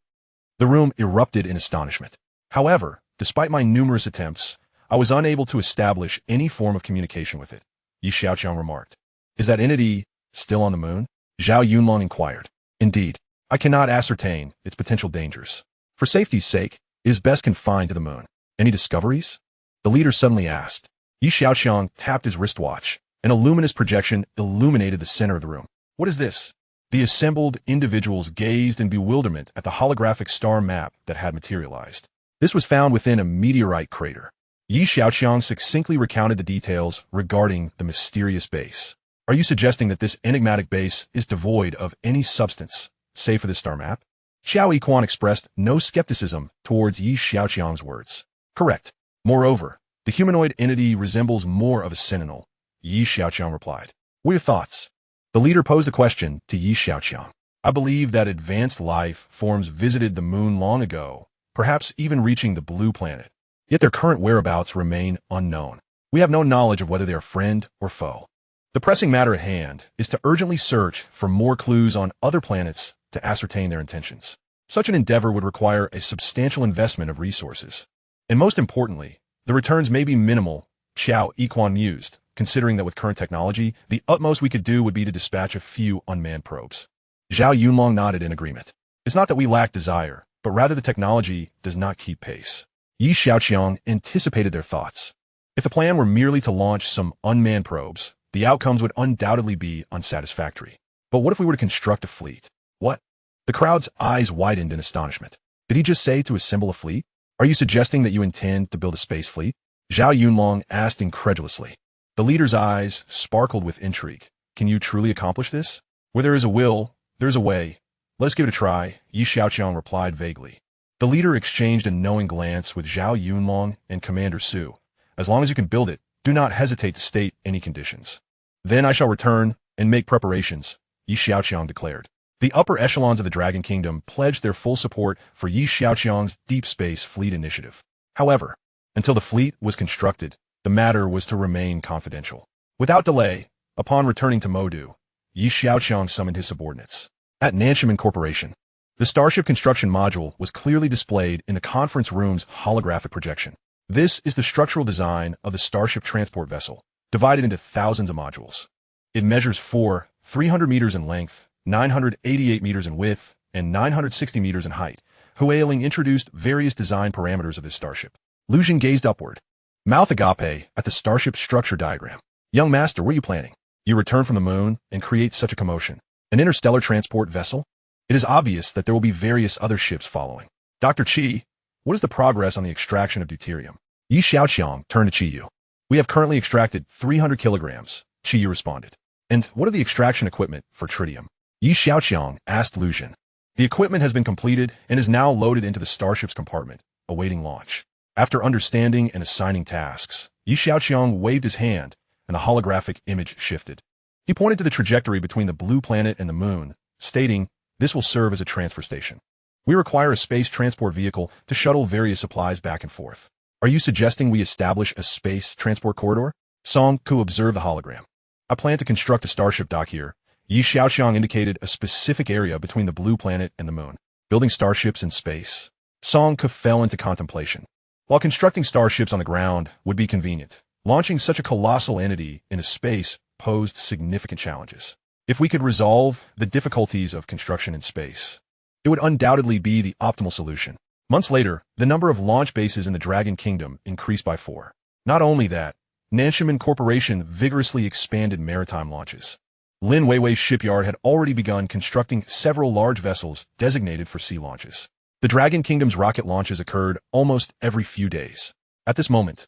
The room erupted in astonishment. However, despite my numerous attempts, I was unable to establish any form of communication with it. Xiaoqiang remarked. Is that entity still on the moon? Zhao Yunlong inquired. Indeed, I cannot ascertain its potential dangers. For safety's sake, it is best confined to the moon. Any discoveries? The leader suddenly asked. Xiaoqiang tapped his wristwatch, and a luminous projection illuminated the center of the room. What is this? The assembled individuals gazed in bewilderment at the holographic star map that had materialized. This was found within a meteorite crater. Xiaoqiang succinctly recounted the details regarding the mysterious base. Are you suggesting that this enigmatic base is devoid of any substance, save for this star map? Xiaoqiang expressed no skepticism towards Xiaoqiang's words. Correct. Moreover, the humanoid entity resembles more of a sentinel, Xiaoqiang replied. What are your thoughts? The leader posed a question to Xiaoqiang. I believe that advanced life forms visited the moon long ago, perhaps even reaching the blue planet. Yet their current whereabouts remain unknown. We have no knowledge of whether they are friend or foe. The pressing matter at hand is to urgently search for more clues on other planets to ascertain their intentions. Such an endeavor would require a substantial investment of resources. And most importantly, the returns may be minimal, Xiaoqiang mused, considering that with current technology, the utmost we could do would be to dispatch a few unmanned probes. Zhao Yunlong nodded in agreement. It's not that we lack desire, but rather the technology does not keep pace. Xiaoqiang anticipated their thoughts. If the plan were merely to launch some unmanned probes, the outcomes would undoubtedly be unsatisfactory. But what if we were to construct a fleet? What? The crowd's eyes widened in astonishment. Did he just say to assemble a fleet? Are you suggesting that you intend to build a space fleet? Zhao Yunlong asked incredulously. The leader's eyes sparkled with intrigue. Can you truly accomplish this? Where there is a will, there is a way. Let's give it a try, Xiaoqiang replied vaguely. The leader exchanged a knowing glance with Zhao Yunlong and Commander Su. As long as you can build it, do not hesitate to state any conditions. Then I shall return and make preparations, Xiaoqiang declared. The upper echelons of the Dragon Kingdom pledged their full support for Xiaoqiang's deep space fleet initiative. However, until the fleet was constructed, the matter was to remain confidential. Without delay, upon returning to Modu, Xiaoqiang summoned his subordinates. At Nanshiman Corporation, the Starship construction module was clearly displayed in the conference room's holographic projection. This is the structural design of the Starship transport vessel, divided into thousands of modules. It measures 300 meters in length, 988 meters in width, and 960 meters in height. Huailing introduced various design parameters of this starship. Lucian gazed upward, mouth agape at the starship structure diagram. Young master, what are you planning? You return from the moon and create such a commotion. An interstellar transport vessel? It is obvious that there will be various other ships following. Dr. Qi, what is the progress on the extraction of deuterium? Xiaoqiang turned to Qiyu. We have currently extracted 300 kilograms, Qiyu responded. And what are the extraction equipment for tritium? Xiaoqiang asked Lucian. The equipment has been completed and is now loaded into the starship's compartment, awaiting launch. After understanding and assigning tasks, Xiaoqiang waved his hand, and the holographic image shifted. He pointed to the trajectory between the blue planet and the moon, stating, this will serve as a transfer station. We require a space transport vehicle to shuttle various supplies back and forth. Are you suggesting we establish a space transport corridor? Song Ku observed the hologram. I plan to construct a starship dock here. Xiaoqiang indicated a specific area between the blue planet and the moon. building starships in space. Song Ke fell into contemplation. While constructing starships on the ground would be convenient, launching such a colossal entity into space posed significant challenges. If we could resolve the difficulties of construction in space, it would undoubtedly be the optimal solution. Months later, the number of launch bases in the Dragon Kingdom increased by 4. Not only that, Nanshiman Corporation vigorously expanded maritime launches. Lin Weiwei's shipyard had already begun constructing several large vessels designated for sea launches. The Dragon Kingdom's rocket launches occurred almost every few days. At this moment,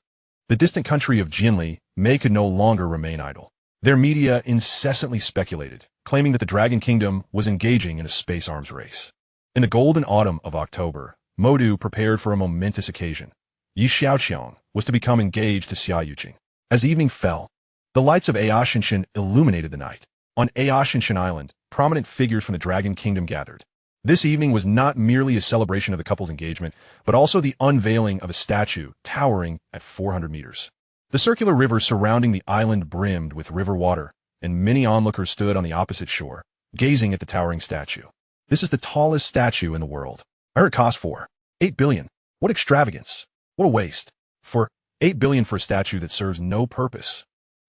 the distant country of Jinli, Mei could no longer remain idle. Their media incessantly speculated, claiming that the Dragon Kingdom was engaging in a space arms race. In the golden autumn of October, Modu prepared for a momentous occasion. Xiaoqiang was to become engaged to Xiaoqiang. As evening fell, the lights of Aoshinshan illuminated the night. On Aoshinshan Island, prominent figures from the Dragon Kingdom gathered. This evening was not merely a celebration of the couple's engagement, but also the unveiling of a statue towering at 400 meters. The circular river surrounding the island brimmed with river water, and many onlookers stood on the opposite shore, gazing at the towering statue. This is the tallest statue in the world. I heard it cost for 8 billion. What extravagance. What a waste. For 8 billion for a statue that serves no purpose.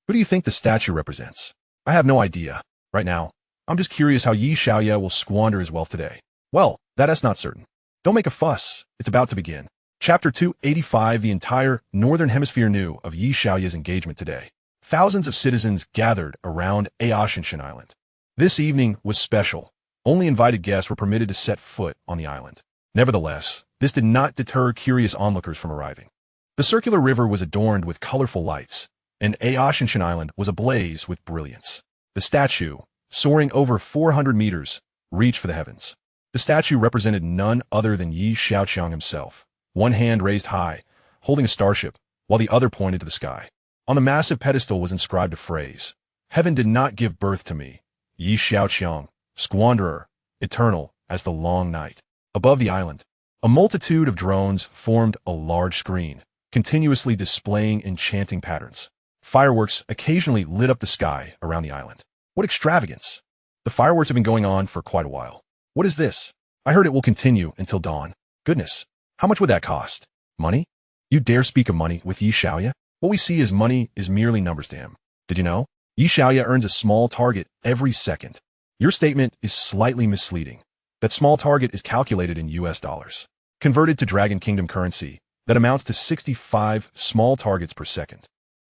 Who do you think the statue represents? I have no idea. Right now, I'm just curious how Yi Xiaoye will squander his wealth today. Well, that is not certain. Don't make a fuss. It's about to begin. Chapter 285. The entire Northern Hemisphere knew of Yi Xiaoye's engagement today. Thousands of citizens gathered around Aoshinshan Island. This evening was special. Only invited guests were permitted to set foot on the island. Nevertheless, this did not deter curious onlookers from arriving. The circular river was adorned with colorful lights, and Aoshinshan Island was ablaze with brilliance. The statue, soaring over 400 meters, reached for the heavens. The statue represented none other than Yi Xiaoqiang himself, one hand raised high, holding a starship, while the other pointed to the sky. On the massive pedestal was inscribed a phrase, "Heaven did not give birth to me, Yi Xiaoqiang, squanderer, eternal as the long night." Above the island, a multitude of drones formed a large screen, continuously displaying enchanting patterns. Fireworks occasionally lit up the sky around the island. What extravagance! The fireworks have been going on for quite a while. What is this? I heard it will continue until dawn. Goodness, how much would that cost? Money? You dare speak of money with Yi Xiaoye? What we see as money is merely numbers to him. Did you know? Yi Xiaoye earns a small target every second. Your statement is slightly misleading. That small target is calculated in US dollars. Converted to Dragon Kingdom currency, that amounts to 65 small targets per second.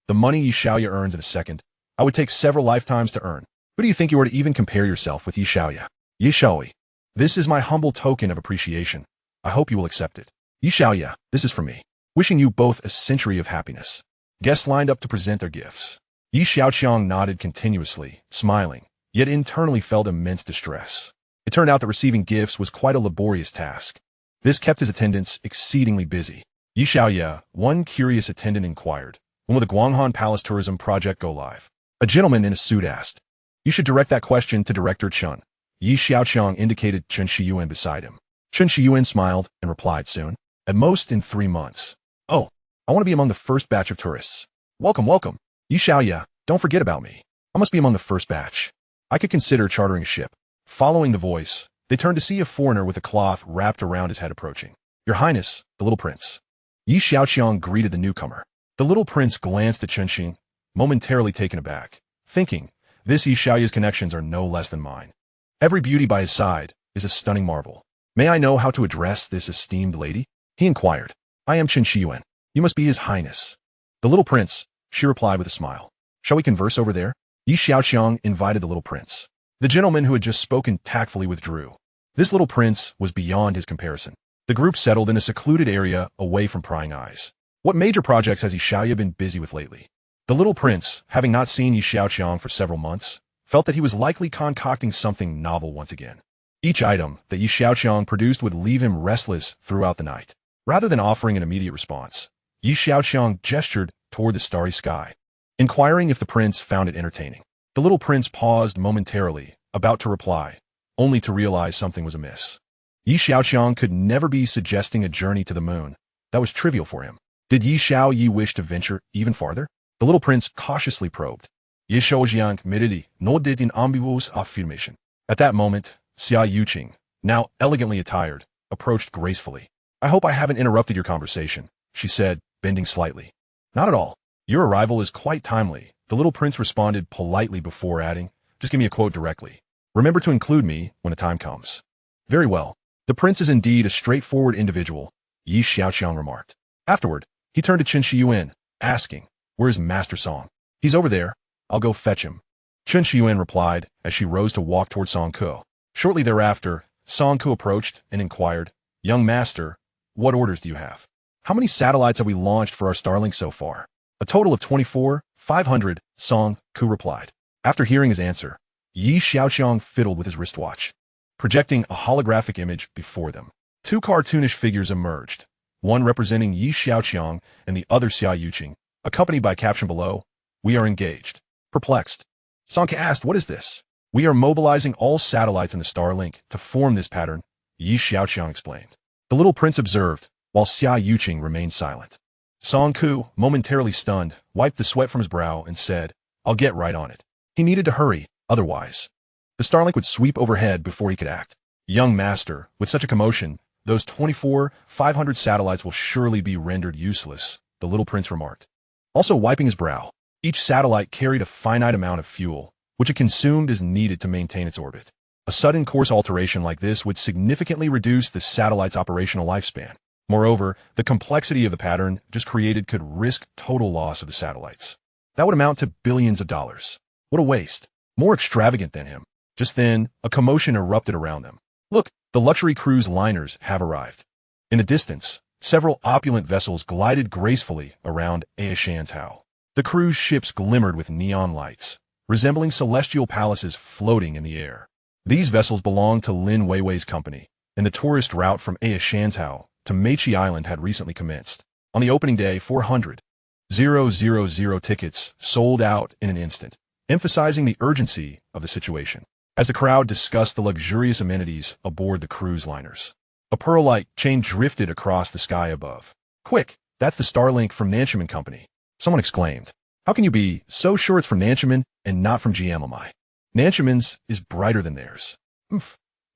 The money Yi Xiaoye earns in a second, I would take several lifetimes to earn. Who do you think you are to even compare yourself with Yi Xiaoye? Yi Xiaoye. This is my humble token of appreciation. I hope you will accept it. Yi Xiaoye, this is for me. Wishing you both a century of happiness. Guests lined up to present their gifts. Yi Xiaoqiang nodded continuously, smiling, yet internally felt immense distress. It turned out that receiving gifts was quite a laborious task. This kept his attendants exceedingly busy. Yi Xiaoye, one curious attendant inquired, "When will the Guanghan Palace Tourism Project go live?" A gentleman in a suit asked. "You should direct that question to Director Chun." Yi Xiaoqiang indicated Chen Shiyuan beside him. Chen Shiyuan smiled and replied, "Soon. At most in 3 months. Oh, I want to be among the first batch of tourists. Welcome, welcome. Yi Xiaoye, don't forget about me. I must be among the first batch. I could consider chartering a ship." Following the voice, they turned to see a foreigner with a cloth wrapped around his head approaching. "Your Highness, the little prince." Yi Xiaoqiang greeted the newcomer. The little prince glanced at Chenxing, momentarily taken aback, thinking, this Yi Xiaoye's connections are no less than mine. Every beauty by his side is a stunning marvel. "May I know how to address this esteemed lady?" he inquired. "I am Chen Shiyuan. You must be his highness." "The little prince," she replied with a smile. "Shall we converse over there?" Yi Xiaoqiang invited the little prince. The gentleman who had just spoken tactfully withdrew. This little prince was beyond his comparison. The group settled in a secluded area away from prying eyes. What major projects has Yi Xiaoye been busy with lately? The little prince, having not seen Yi Xiaoqiang for several months, felt that he was likely concocting something novel once again. Each item that Yi Xiaoqiang produced would leave him restless throughout the night. Rather than offering an immediate response, Yi Xiaoqiang gestured toward the starry sky, inquiring if the prince found it entertaining. The little prince paused momentarily, about to reply, only to realize something was amiss. Yi Xiaoqiang could never be suggesting a journey to the moon. That was trivial for him. Did Yi Xiaoye wish to venture even farther? The little prince cautiously probed. Yi Xiaoqiang mediti no dit in ambiguous affirmation. At that moment, Xiaoqiang, now elegantly attired, approached gracefully. "I hope I haven't interrupted your conversation," she said, bending slightly. "Not at all. Your arrival is quite timely," the little prince responded politely before adding, "Just give me a quote directly. Remember to include me when the time comes." "Very well. The prince is indeed a straightforward individual," Xiaoqiang remarked. Afterward, he turned to Chen Shiyuan, asking, "Where's Master Song?" "He's over there. I'll go fetch him," Chen Shiyuan replied as she rose to walk toward Song Ke. Shortly thereafter, Song Ke approached and inquired, "Young master, what orders do you have? How many satellites have we launched for our Starlink so far?" "A total of 24,500, Song Ke replied. After hearing his answer, Xiaoqiang fiddled with his wristwatch, projecting a holographic image before them. Two cartoonish figures emerged, one representing Xiaoqiang and the other Xiaoqiang, accompanied by a caption below, "We are engaged." Perplexed, Song Ke asked, "What is this?" "We are mobilizing all satellites in the Starlink to form this pattern," Xiaoqiang explained. The little prince observed, while Xiaoqiang remained silent. Song Ke, momentarily stunned, wiped the sweat from his brow and said, "I'll get right on it." He needed to hurry, otherwise the Starlink would sweep overhead before he could act. "Young master, with such a commotion, those 24,500 satellites will surely be rendered useless," the little prince remarked. Also wiping his brow, each satellite carried a finite amount of fuel, which it consumed as needed to maintain its orbit. A sudden course alteration like this would significantly reduce the satellite's operational lifespan. Moreover, the complexity of the pattern just created could risk total loss of the satellites. That would amount to billions of dollars. What a waste. More extravagant than him. Just then, a commotion erupted around them. "Look, the luxury cruise liners have arrived." In the distance, several opulent vessels glided gracefully around Xiaoqiang. The cruise ships glimmered with neon lights, resembling celestial palaces floating in the air. These vessels belonged to Lin Weiwei's company, and the tourist route from Xiaoqiang to Mechi Island had recently commenced. On the opening day, 400,000 tickets sold out in an instant, emphasizing the urgency of the situation. As the crowd discussed the luxurious amenities aboard the cruise liners, a pearl-like chain drifted across the sky above. "Quick, that's the Starlink from Nanchaman Company," someone exclaimed. "How can you be so sure it's from Nanchaman and not from GMMI? Nanchaman's is brighter than theirs."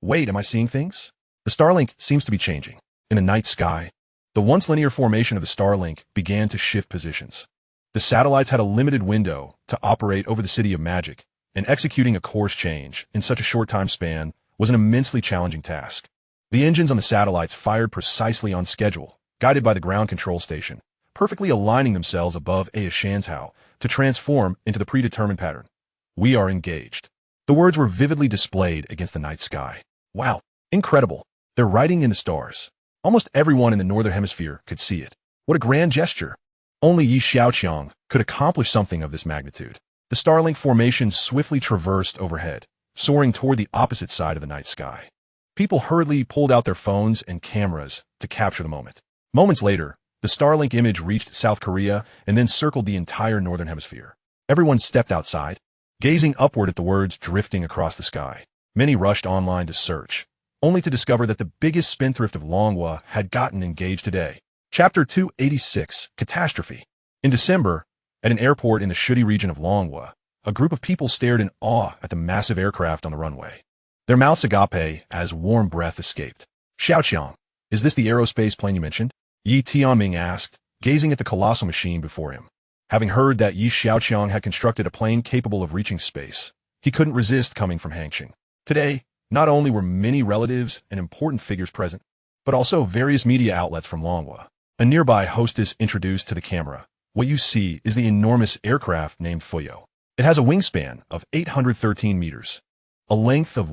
Wait, am I seeing things? The Starlink seems to be changing. In the night sky, the once linear formation of the Starlink began to shift positions. The satellites had a limited window to operate over the City of Magic, and executing a course change in such a short time span was an immensely challenging task. The engines on the satellites fired precisely on schedule, guided by the ground control station, perfectly aligning themselves above Xiaoqiang to transform into the predetermined pattern. "We are engaged." The words were vividly displayed against the night sky. Wow, incredible. They're writing in the stars. Almost everyone in the Northern Hemisphere could see it. What a grand gesture. Only Xiaoqiang could accomplish something of this magnitude. The Starlink formation swiftly traversed overhead, soaring toward the opposite side of the night sky. People hurriedly pulled out their phones and cameras to capture the moment. Moments later, the Starlink image reached South Korea and then circled the entire Northern Hemisphere. Everyone stepped outside, gazing upward at the words drifting across the sky. Many rushed online to search, only to discover that the biggest spendthrift of Longhua had gotten engaged today. Chapter 286, Catastrophe. In December, at an airport in the Shudi region of Longhua, a group of people stared in awe at the massive aircraft on the runway. Their mouths agape as warm breath escaped. "Xiaoqiang, is this the aerospace plane you mentioned?" Yi Tianming asked, gazing at the colossal machine before him. Having heard that Xiaoqiang had constructed a plane capable of reaching space, he couldn't resist coming from Hangqing. Today, not only were many relatives and important figures present, but also various media outlets from Longhua. A nearby hostess introduced to the camera, "What you see is the enormous aircraft named Fuyo. It has a wingspan of 813 meters, a length of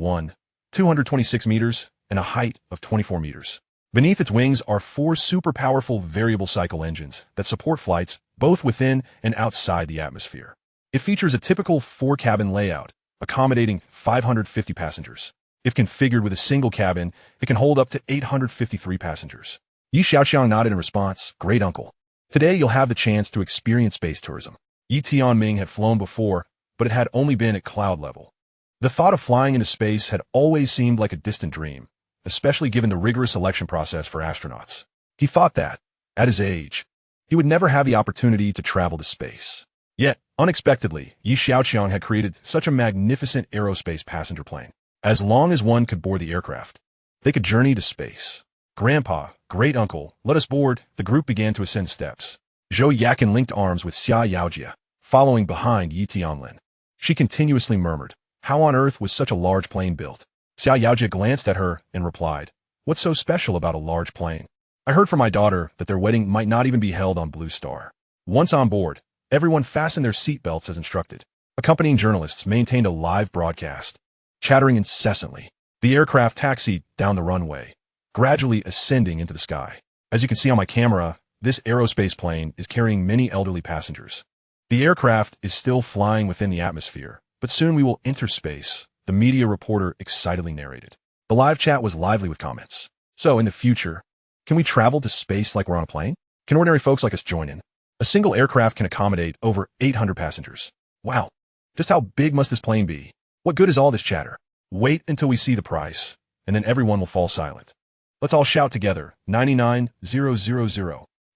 226 meters, and a height of 24 meters. Beneath its wings are 4 super powerful variable cycle engines that support flights both within and outside the atmosphere. It features a typical 4-cabin layout, accommodating 550 passengers. If configured with a single cabin, it can hold up to 853 passengers." Yi Xiaoqiang nodded in response. "Great uncle. Today you'll have the chance to experience space tourism." Yi Tianming had flown before, but it had only been at cloud level. The thought of flying into space had always seemed like a distant dream, especially given the rigorous selection process for astronauts. He thought that, at his age, he would never have the opportunity to travel to space. Yet, unexpectedly, Yi Xiaoqiang had created such a magnificent aerospace passenger plane. As long as one could board the aircraft, They could journey to space. Grandpa, great-uncle, let us board. The group began to ascend steps. Xiaoqiang linked arms with Xiaoqiang, following behind Yi Tianlin. She continuously murmured, how on earth was such a large plane built? Xiaoqiang glanced at her and replied, what's so special about a large plane? I heard from my daughter that their wedding might not even be held on Blue Star. Once on board, everyone fastened their seatbelts as instructed. Accompanying journalists maintained a live broadcast, chattering incessantly. The aircraft taxied down the runway, gradually ascending into the sky. As you can see on my camera, this aerospace plane is carrying many elderly passengers. The aircraft is still flying within the atmosphere, but soon we will enter space, the media reporter excitedly narrated. The live chat was lively with comments. So, in the future, can we travel to space like we're on a plane? Can ordinary folks like us join in? A single aircraft can accommodate over 800 passengers. Wow. Just how big must this plane be? What good is all this chatter? Wait until we see the price, and then everyone will fall silent. Let's all shout together, 99,000,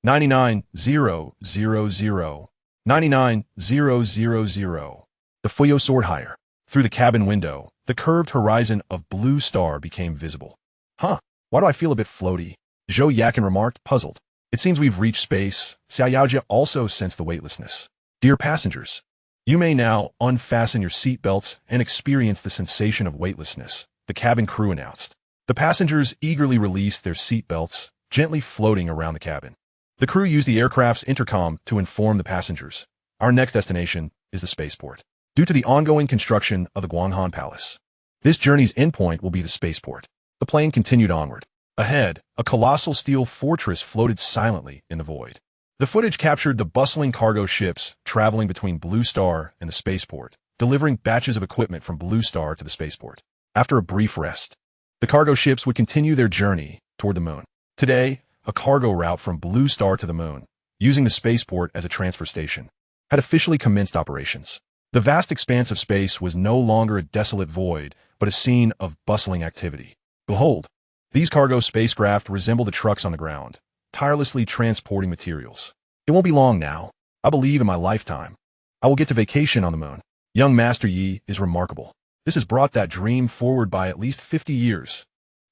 99,000, 99,000. The Fuyo soared higher. Through the cabin window, the curved horizon of Blue Star became visible. Huh, why do I feel a bit floaty? Xiaoqiang remarked, puzzled. It seems we've reached space. Xiaoqiang also sensed the weightlessness. Dear passengers, you may now unfasten your seatbelts and experience the sensation of weightlessness, the cabin crew announced. The passengers eagerly released their seatbelts, gently floating around the cabin. The crew used the aircraft's intercom to inform the passengers. Our next destination is the spaceport. Due to the ongoing construction of the Guanghan Palace, this journey's endpoint will be the spaceport. The plane continued onward. Ahead, a colossal steel fortress floated silently in the void. The footage captured the bustling cargo ships traveling between Blue Star and the spaceport, delivering batches of equipment from Blue Star to the spaceport. After a brief rest, the cargo ships would continue their journey toward the moon. Today, a cargo route from Blue Star to the moon, using the spaceport as a transfer station, had officially commenced operations. The vast expanse of space was no longer a desolate void, but a scene of bustling activity. Behold, these cargo spacecraft resemble the trucks on the ground, tirelessly transporting materials. It won't be long now. I believe in my lifetime, I will get to vacation on the moon. Young Master Yi is remarkable. This has brought that dream forward by at least 50 years.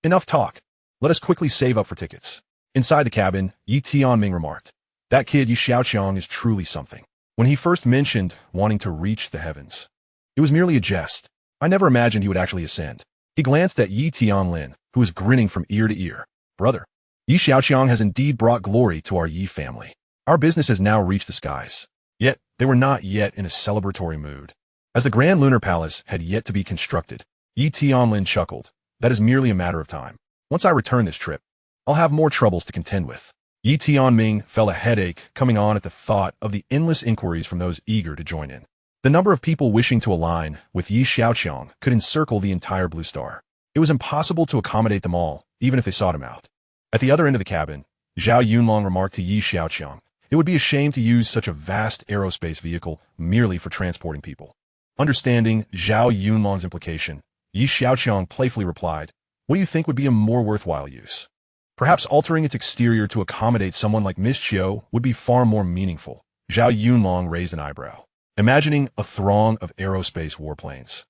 Enough talk. Let us quickly save up for tickets. Inside the cabin, Yi Tianming remarked, that kid Yi Xiaoqiang is truly something. When he first mentioned wanting to reach the heavens, it was merely a jest. I never imagined he would actually ascend. He glanced at Yi Tianlin, who was grinning from ear to ear. Brother, Yi Xiaoqiang has indeed brought glory to our Yi family. Our business has now reached the skies. Yet, they were not yet in a celebratory mood. As the Grand Lunar Palace had yet to be constructed, Yi Tianlin chuckled. That is merely a matter of time. Once I return this trip, I'll have more troubles to contend with. Yi Tianming felt a headache coming on at the thought of the endless inquiries from those eager to join in. The number of people wishing to align with Yi Xiaoqiang could encircle the entire Blue Star. It was impossible to accommodate them all, even if they sought him out. At the other end of the cabin, Zhao Yunlong remarked to Yi Xiaoqiang, it would be a shame to use such a vast aerospace vehicle merely for transporting people. Understanding Zhao Yunlong's implication, Yi Xiaoqiang playfully replied, what do you think would be a more worthwhile use? Perhaps altering its exterior to accommodate someone like Miss Chiu would be far more meaningful. Zhao Yunlong raised an eyebrow, imagining a throng of aerospace warplanes.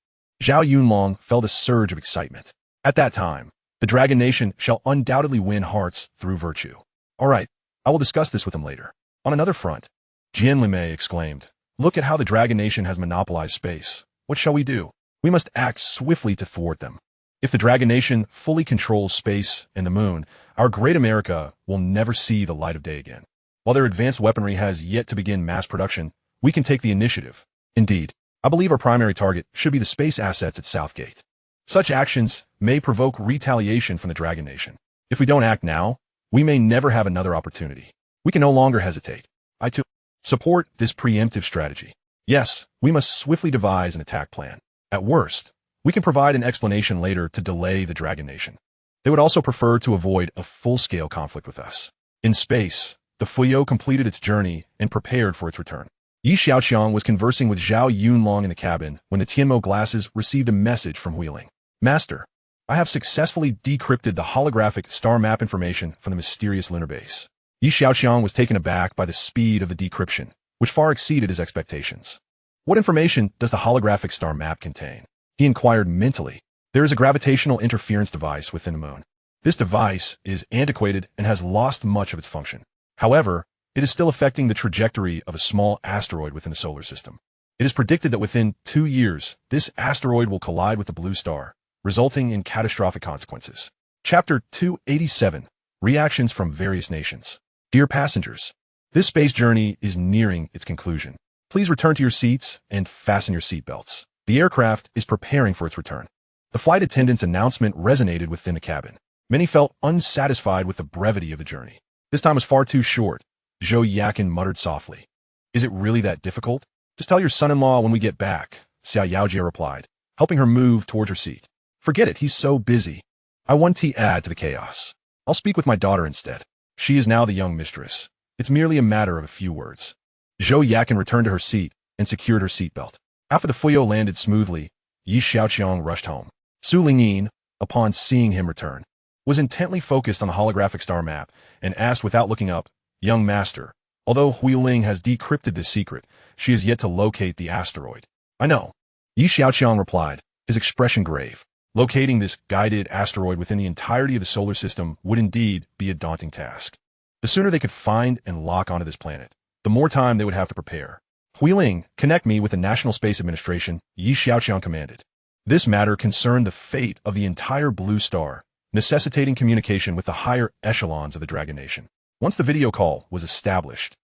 Zhao Yunlong felt a surge of excitement. At that time, the Dragon Nation shall undoubtedly win hearts through virtue. All right, I will discuss this with them later. On another front, Jian Limei exclaimed, look at how the Dragon Nation has monopolized space. What shall we do? We must act swiftly to thwart them. If the Dragon Nation fully controls space and the moon, our great America will never see the light of day again. While their advanced weaponry has yet to begin mass production, we can take the initiative. Indeed, I believe our primary target should be the space assets at Southgate. Such actions may provoke retaliation from the Dragon Nation. If we don't act now, we may never have another opportunity. We can no longer hesitate. I too support this preemptive strategy. Yes, we must swiftly devise an attack plan. At worst, we can provide an explanation later to delay the Dragon Nation. They would also prefer to avoid a full-scale conflict with us. In space, the Fuyo completed its journey and prepared for its return. Yi Xiaoqiang was conversing with Zhao Yunlong in the cabin when the Tianmo glasses received a message from Huiling. Master, I have successfully decrypted the holographic star map information from the mysterious lunar base. Yi Xiaoqiang was taken aback by the speed of the decryption, which far exceeded his expectations. What information does the holographic star map contain? He inquired mentally. There is a gravitational interference device within the moon. This device is antiquated and has lost much of its function. However, it is still affecting the trajectory of a small asteroid within the solar system. It is predicted that within 2 years, this asteroid will collide with the blue star, resulting in catastrophic consequences. Chapter 287. Reactions from Various Nations. Dear passengers, this space journey is nearing its conclusion. Please return to your seats and fasten your seatbelts. The aircraft is preparing for its return. The flight attendant's announcement resonated within the cabin. Many felt unsatisfied with the brevity of the journey. This time was far too short, Xiaoqiang muttered softly. Is it really that difficult? Just tell your son-in-law when we get back, Xiaoqiang replied, helping her move towards her seat. Forget it, he's so busy. I want to add to the chaos. I'll speak with my daughter instead. She is now the young mistress. It's merely a matter of a few words. Xiaoqiang returned to her seat and secured her seatbelt. After the Fuyo landed smoothly, Xiaoqiang rushed home. Su Lingyin, upon seeing him return, was intently focused on the holographic star map and asked without looking up, Young master, although Huiling has decrypted this secret, she is yet to locate the asteroid. I know. Xiaoqiang replied, his expression grave. Locating this guided asteroid within the entirety of the solar system would indeed be a daunting task. The sooner they could find and lock onto this planet, the more time they would have to prepare. Huiling, connect me with the National Space Administration, Xiaoqiang commanded. This matter concerned the fate of the entire blue star, necessitating communication with the higher echelons of the Dragon Nation. Once the video call was established,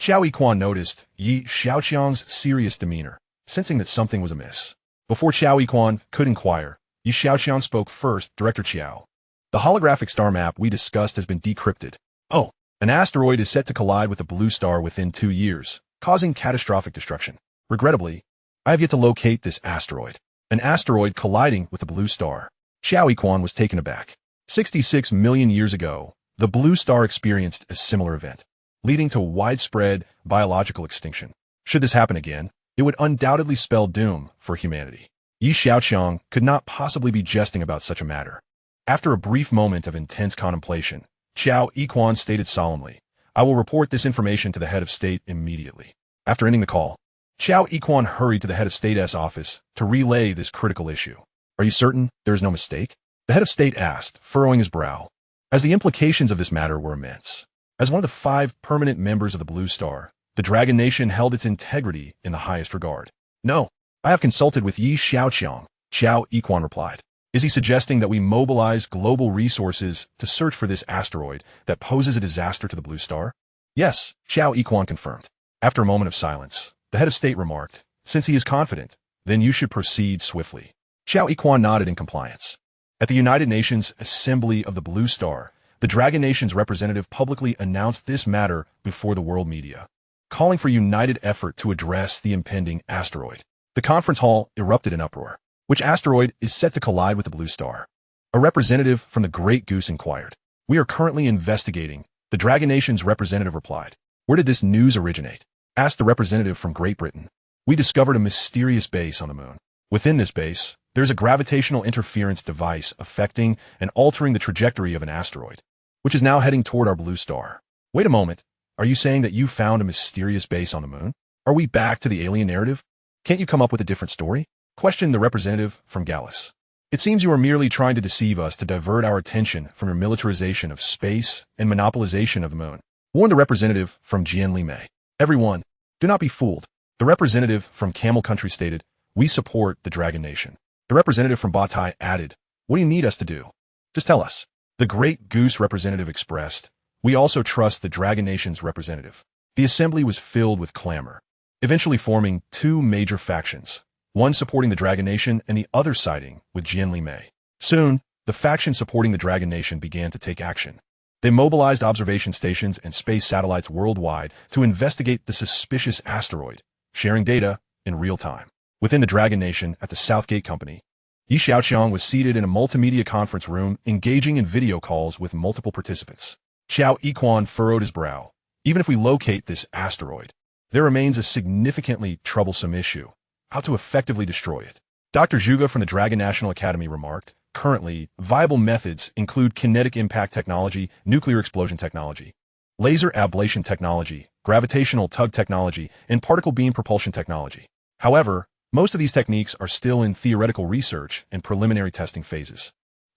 Xiaoqiang noticed Xiaoqiang's serious demeanor, sensing that something was amiss. Before Xiaoqiang could inquire, Xiaoqiang spoke first, Director Xiao. The holographic star map we discussed has been decrypted. Oh, an asteroid is set to collide with a blue star within 2 years, causing catastrophic destruction. Regrettably, I have yet to locate this asteroid. An asteroid colliding with a blue star. Xiaoqiang was taken aback. 66 million years ago, the blue star experienced a similar event, leading to widespread biological extinction. Should this happen again, it would undoubtedly spell doom for humanity. Xiaoqiang could not possibly be jesting about such a matter. After a brief moment of intense contemplation, Xiaoqiang stated solemnly, I will report this information to the head of state immediately. After ending the call, Xiaoqiang hurried to the head of state's office to relay this critical issue. Are you certain there is no mistake? The head of state asked, furrowing his brow, as the implications of this matter were immense. As one of the 5 permanent members of the Blue Star, the Dragon Nation held its integrity in the highest regard. No, I have consulted with Xiaoqiang, Xiaoqiang replied. Is he suggesting that we mobilize global resources to search for this asteroid that poses a disaster to the Blue Star? Yes, Xiaoqiang confirmed. After a moment of silence, the head of state remarked, since he is confident, then you should proceed swiftly. Xiaoqiang nodded in compliance. At the United Nations Assembly of the Blue Star, the Dragon Nation's representative publicly announced this matter before the world media, calling for united effort to address the impending asteroid. The conference hall erupted in uproar. Which asteroid is set to collide with the Blue Star? A representative from the Great Goose inquired. We are currently investigating, the Dragon Nation's representative replied. Where did this news originate? Asked the representative from Great Britain. We discovered a mysterious base on the moon. Within this base, there is a gravitational interference device affecting and altering the trajectory of an asteroid, which is now heading toward our Blue Star. Wait a moment. Are you saying that you found a mysterious base on the moon? Are we back to the alien narrative? Can't you come up with a different story? Questioned the representative from Gallus. It seems you are merely trying to deceive us to divert our attention from your militarization of space and monopolization of the moon, warned the representative from Jianlime. Everyone, do not be fooled. The representative from Camel Country stated, we support the Dragon Nation. The representative from Batai added, what do you need us to do? Just tell us. The Great Goose representative expressed, we also trust the Dragon Nation's representative. The assembly was filled with clamor, eventually forming 2 major factions, one supporting the Dragon Nation and the other siding with Jianlime. Soon, the faction supporting the Dragon Nation began to take action. They mobilized observation stations and space satellites worldwide to investigate the suspicious asteroid, sharing data in real time. Within the Dragon Nation at the Southgate Company, Xiaoqiang was seated in a multimedia conference room engaging in video calls with multiple participants. Xiaoqiang furrowed his brow. Even if we locate this asteroid, there remains a significantly troublesome issue: how to effectively destroy it. Dr. Zhuge from the Dragon National Academy remarked, currently, viable methods include kinetic impact technology, nuclear explosion technology, laser ablation technology, gravitational tug technology, and particle beam propulsion technology. However, most of these techniques are still in theoretical research and preliminary testing phases.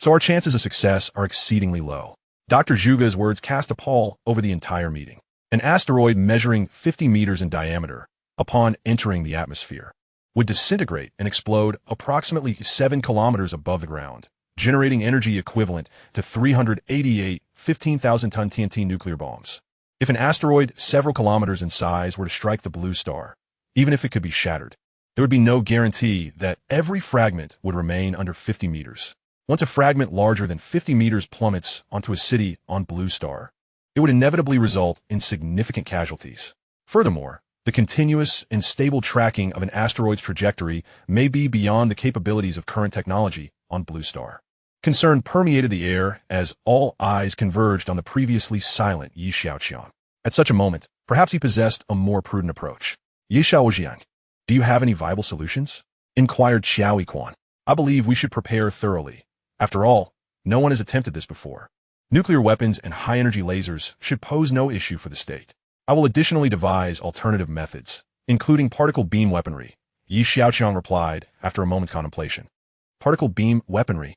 so our chances of success are exceedingly low. Dr. Zhuge's words cast a pall over the entire meeting. An asteroid measuring 50 meters in diameter, upon entering the atmosphere, would disintegrate and explode approximately 7 kilometers above the ground, generating energy equivalent to 388 15,000-ton TNT nuclear bombs. If an asteroid several kilometers in size were to strike the blue star, even if it could be shattered, there would be no guarantee that every fragment would remain under 50 meters. Once a fragment larger than 50 meters plummets onto a city on blue star, it would inevitably result in significant casualties. Furthermore, the continuous and stable tracking of an asteroid's trajectory may be beyond the capabilities of current technology on blue star. Concern permeated the air as all eyes converged on the previously silent Xiaoqiang. At such a moment, perhaps he possessed a more prudent approach. Xiaoqiang, do you have any viable solutions? Inquired Xiaoqiang. I believe we should prepare thoroughly. After all, no one has attempted this before. Nuclear weapons and high-energy lasers should pose no issue for the state. I will additionally devise alternative methods, including particle beam weaponry, Xiaoqiang replied after a moment's contemplation. Particle beam weaponry?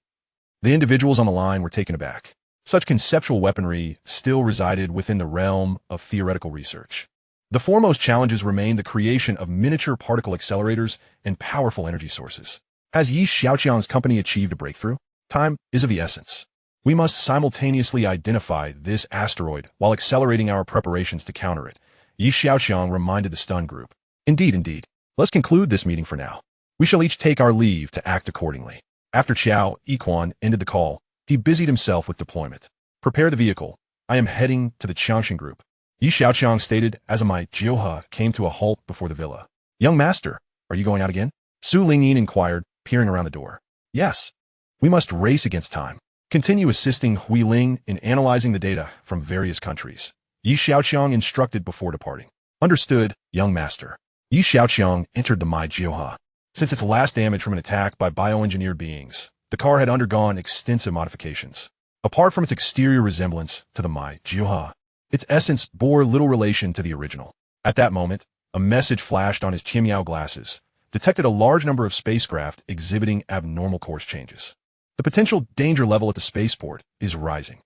The individuals on the line were taken aback. Such conceptual weaponry still resided within the realm of theoretical research. The foremost challenges remained the creation of miniature particle accelerators and powerful energy sources. Has Xiaoqiang's company achieved a breakthrough? Time is of the essence. We must simultaneously identify this asteroid while accelerating our preparations to counter it, Xiaoqiang reminded the stunned group. Indeed. Let's conclude this meeting for now. We shall each take our leave to act accordingly. After Xiaoqiang ended the call, he busied himself with deployment. Prepare the vehicle. I am heading to the Xiaoqiang Group, Xiaoqiang stated as my Jioha came to a halt before the villa. Young master, are you going out again? Su Lingyin inquired, peering around the door. Yes. We must race against time. Continue assisting Hui Ling in analyzing the data from various countries. Xiaoqiang instructed before departing. Understood, young master. Xiaoqiang entered the Mai Jioha. Since its last damage from an attack by bioengineered beings, the car had undergone extensive modifications. Apart from its exterior resemblance to the Mai Jioha, its essence bore little relation to the original. At that moment, a message flashed on his Qimiao glasses, detected a large number of spacecraft exhibiting abnormal course changes. The potential danger level at the spaceport is rising.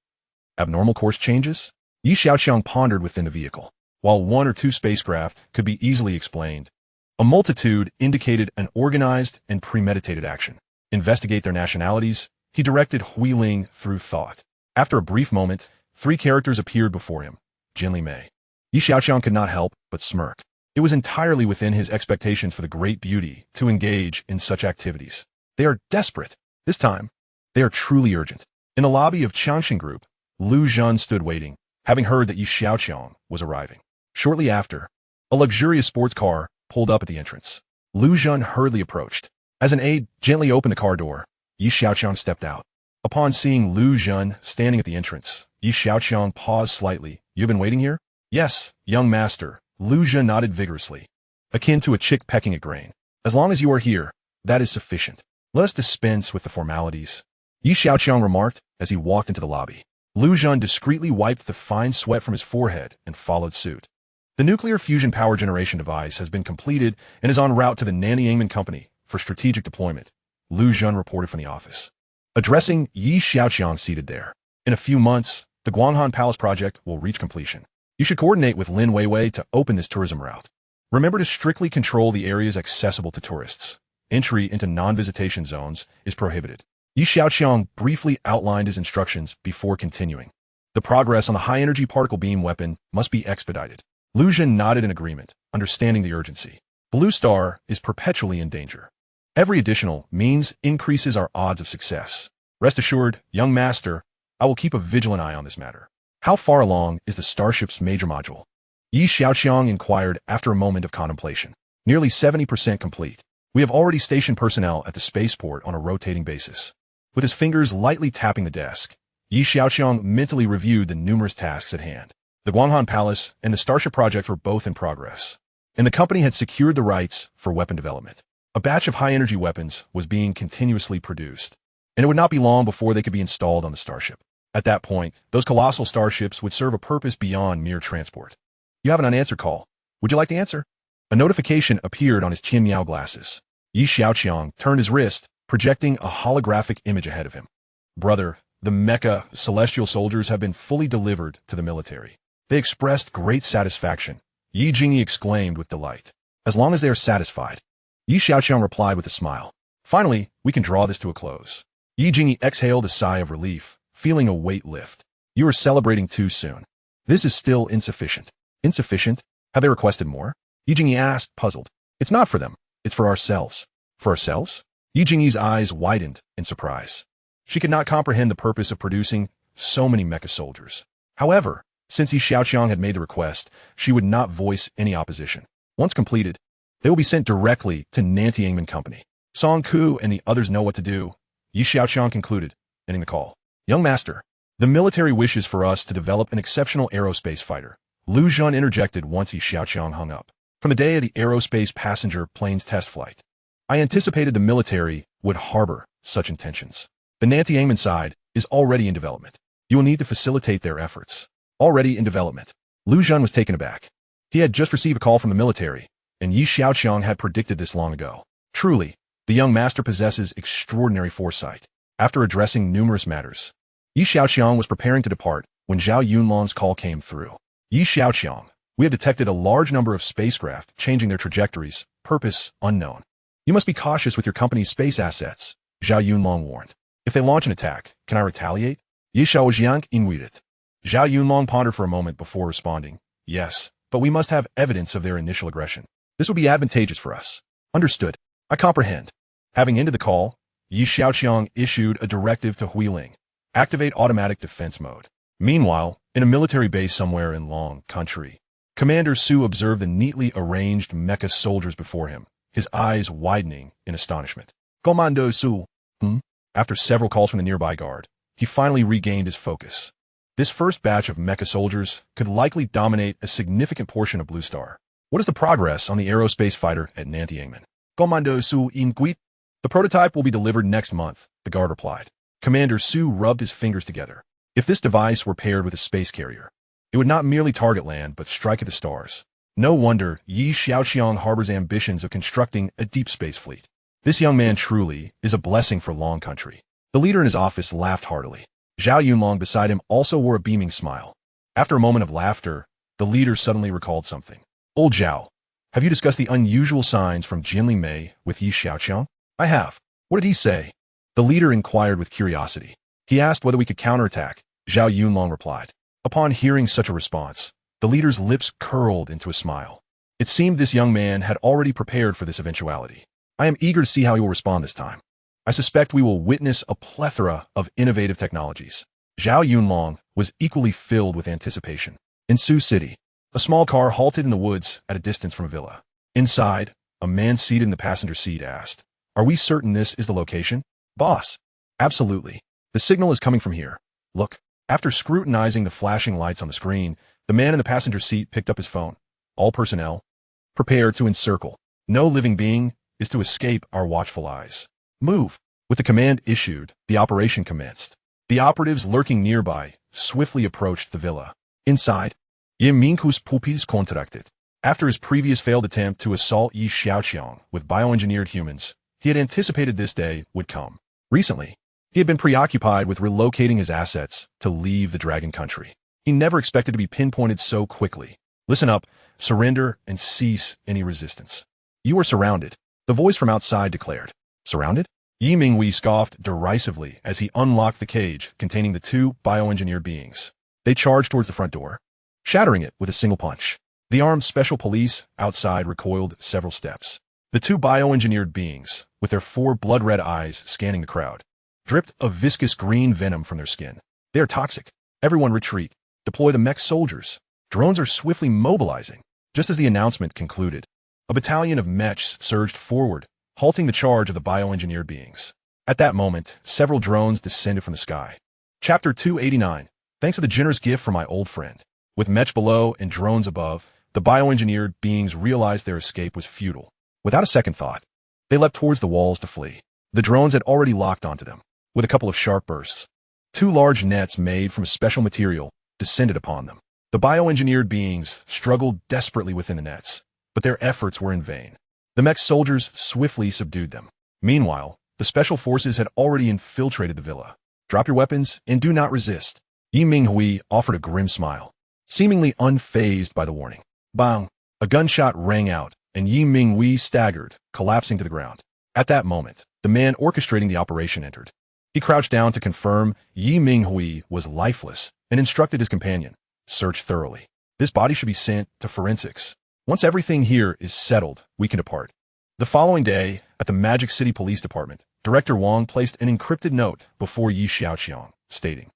Abnormal course changes? Xiaoqiang pondered within the vehicle. While 1 or 2 spacecraft could be easily explained, a multitude indicated an organized and premeditated action. Investigate their nationalities, he directed Hui Ling through thought. After a brief moment, 3 characters appeared before him. Jinli Mei. Xiaoqiang could not help but smirk. It was entirely within his expectations for the great beauty to engage in such activities. They are desperate. This time, they are truly urgent. In the lobby of Xiaoqiang Group, Lu Zhen stood waiting, having heard that Xiaoqiang was arriving. Shortly after, a luxurious sports car pulled up at the entrance. Lu Zhen hurriedly approached. As an aide gently opened the car door, Xiaoqiang stepped out. Upon seeing Lu Zhen standing at the entrance, Xiaoqiang paused slightly. You've been waiting here? Yes, young master. Lu Zhen nodded vigorously, akin to a chick pecking at grain. As long as you are here, that is sufficient. Let us dispense with the formalities. Xiaoqiang remarked as he walked into the lobby. Lu Zhen discreetly wiped the fine sweat from his forehead and followed suit. The nuclear fusion power generation device has been completed and is en route to the Nanyangman Company for strategic deployment, Lu Zhen reported from the office. Addressing Xiaoqiang seated there. In a few months, the Guanghan Palace project will reach completion. You should coordinate with Lin Weiwei to open this tourism route. Remember to strictly control the areas accessible to tourists. Entry into non-visitation zones is prohibited. Xiaoqiang briefly outlined his instructions before continuing. The progress on the high-energy particle beam weapon must be expedited. Lu Zhen nodded in agreement, understanding the urgency. Blue Star is perpetually in danger. Every additional means increases our odds of success. Rest assured, young master, I will keep a vigilant eye on this matter. How far along is the Starship's major module? Xiaoqiang inquired after a moment of contemplation. Nearly 70% complete. We have already stationed personnel at the spaceport on a rotating basis. With his fingers lightly tapping the desk, Xiaoqiang mentally reviewed the numerous tasks at hand. The Guanghan Palace and the Starship project were both in progress, and the company had secured the rights for weapon development. A batch of high-energy weapons was being continuously produced, and it would not be long before they could be installed on the Starship. At that point, those colossal starships would serve a purpose beyond mere transport. You have an unanswered call. Would you like to answer? A notification appeared on his Qimiao glasses. Xiaoqiang turned his wrist, projecting a holographic image ahead of him. Brother, the mecha celestial soldiers have been fully delivered to the military. They expressed great satisfaction. Yi Jingyi exclaimed with delight. As long as they are satisfied. Yi Xiaoqiang replied with a smile. Finally, we can draw this to a close. Yi Jingyi exhaled a sigh of relief, feeling a weight lift. You are celebrating too soon. This is still insufficient. Insufficient? Have they requested more? Yi Jingyi asked, puzzled. It's not for them. It's for ourselves. For ourselves? Yi Jingyi's eyes widened in surprise. She could not comprehend the purpose of producing so many mecha soldiers. However, since Yi Xiaoqiang had made the request, she would not voice any opposition. Once completed, they will be sent directly to Nantiangman Company. Song Ku and the others know what to do. Yi Xiaoqiang concluded, ending the call. Young master, the military wishes for us to develop an exceptional aerospace fighter. Lu Zhan interjected once Yi Xiaoqiang hung up. From the day of the aerospace passenger plane's test flight, I anticipated the military would harbor such intentions. The Nantiangman side is already in development. You will need to facilitate their efforts. Already in development. Lu Zhan was taken aback. He had just received a call from the military, and Yi Xiaoqiang had predicted this long ago. Truly, the young master possesses extraordinary foresight. After addressing numerous matters, Yi Xiaoqiang was preparing to depart when Zhao Yunlong's call came through. Yi Xiaoqiang, we have detected a large number of spacecraft changing their trajectories, purpose unknown. You must be cautious with your company's space assets, Zhao Yunlong warned. If they launch an attack, can I retaliate? Yi Xiaoqiang inquired. Zhao Yunlong pondered for a moment before responding. Yes, but we must have evidence of their initial aggression. This would be advantageous for us. Understood. I comprehend. Having ended the call, Yi Xiaoqiang issued a directive to Huiling. Activate automatic defense mode. Meanwhile, in a military base somewhere in Long Country, Commander Su observed the neatly arranged mecha soldiers before him, his eyes widening in astonishment. Commando Su. After several calls from the nearby guard, he finally regained his focus. This first batch of mecha soldiers could likely dominate a significant portion of Blue Star. What is the progress on the aerospace fighter at Nantiangman? Commando Su inquired. The prototype will be delivered next month, the guard replied. Commander Su rubbed his fingers together. If this device were paired with a space carrier, it would not merely target land, but strike at the stars. No wonder Yi Xiaoqiang harbors ambitions of constructing a deep space fleet. This young man truly is a blessing for Long Country. The leader in his office laughed heartily. Zhao Yunlong beside him also wore a beaming smile. After a moment of laughter, the leader suddenly recalled something. Old Zhao, have you discussed the unusual signs from Jinli Mei with Yi Xiaoqiang? I have. What did he say? The leader inquired with curiosity. He asked whether we could counterattack. Zhao Yunlong replied. Upon hearing such a response, the leader's lips curled into a smile. It seemed this young man had already prepared for this eventuality. I am eager to see how he will respond this time. I suspect we will witness a plethora of innovative technologies. Zhao Yunlong was equally filled with anticipation. In Sioux City, a small car halted in the woods at a distance from a villa. Inside, a man seated in the passenger seat asked, "Are we certain this is the location?" "Boss." "Absolutely. The signal is coming from here. Look." After scrutinizing the flashing lights on the screen, the man in the passenger seat picked up his phone. "All personnel, prepare to encircle. No living being is to escape our watchful eyes. Move." With the command issued, the operation commenced. The operatives lurking nearby swiftly approached the villa. Inside, Ye Minghu's pupils contracted. After his previous failed attempt to assault Yi Xiaoqiang with bioengineered humans, he had anticipated this day would come. Recently, he had been preoccupied with relocating his assets to leave the Dragon Country. He never expected to be pinpointed so quickly. Listen up, surrender, and cease any resistance. You are surrounded, the voice from outside declared. Surrounded? Yi Minghui scoffed derisively as he unlocked the cage containing the two bioengineered beings. They charged towards the front door, shattering it with a single punch. The armed special police outside recoiled several steps. The two bioengineered beings, with their four blood-red eyes scanning the crowd, dripped a viscous green venom from their skin. They are toxic. Everyone retreat. Deploy the mech soldiers. Drones are swiftly mobilizing. Just as the announcement concluded, a battalion of mechs surged forward, halting the charge of the bioengineered beings. At that moment, several drones descended from the sky. Chapter 289. Thanks to the generous gift from my old friend. With mech below and drones above, the bioengineered beings realized their escape was futile. Without a second thought, they leapt towards the walls to flee. The drones had already locked onto them. With a couple of sharp bursts, two large nets made from a special material descended upon them. The bioengineered beings struggled desperately within the nets, but their efforts were in vain. The mech soldiers swiftly subdued them. Meanwhile, the special forces had already infiltrated the villa. Drop your weapons and do not resist. Yi Minghui offered a grim smile, seemingly unfazed by the warning. Bang! A gunshot rang out, and Yi Minghui staggered, collapsing to the ground. At that moment, the man orchestrating the operation entered. He crouched down to confirm Yi Minghui was lifeless and instructed his companion, search thoroughly. This body should be sent to forensics. Once everything here is settled, we can depart. The following day, at the Magic City Police Department, Director Wang placed an encrypted note before Yi Xiaoqiang, stating,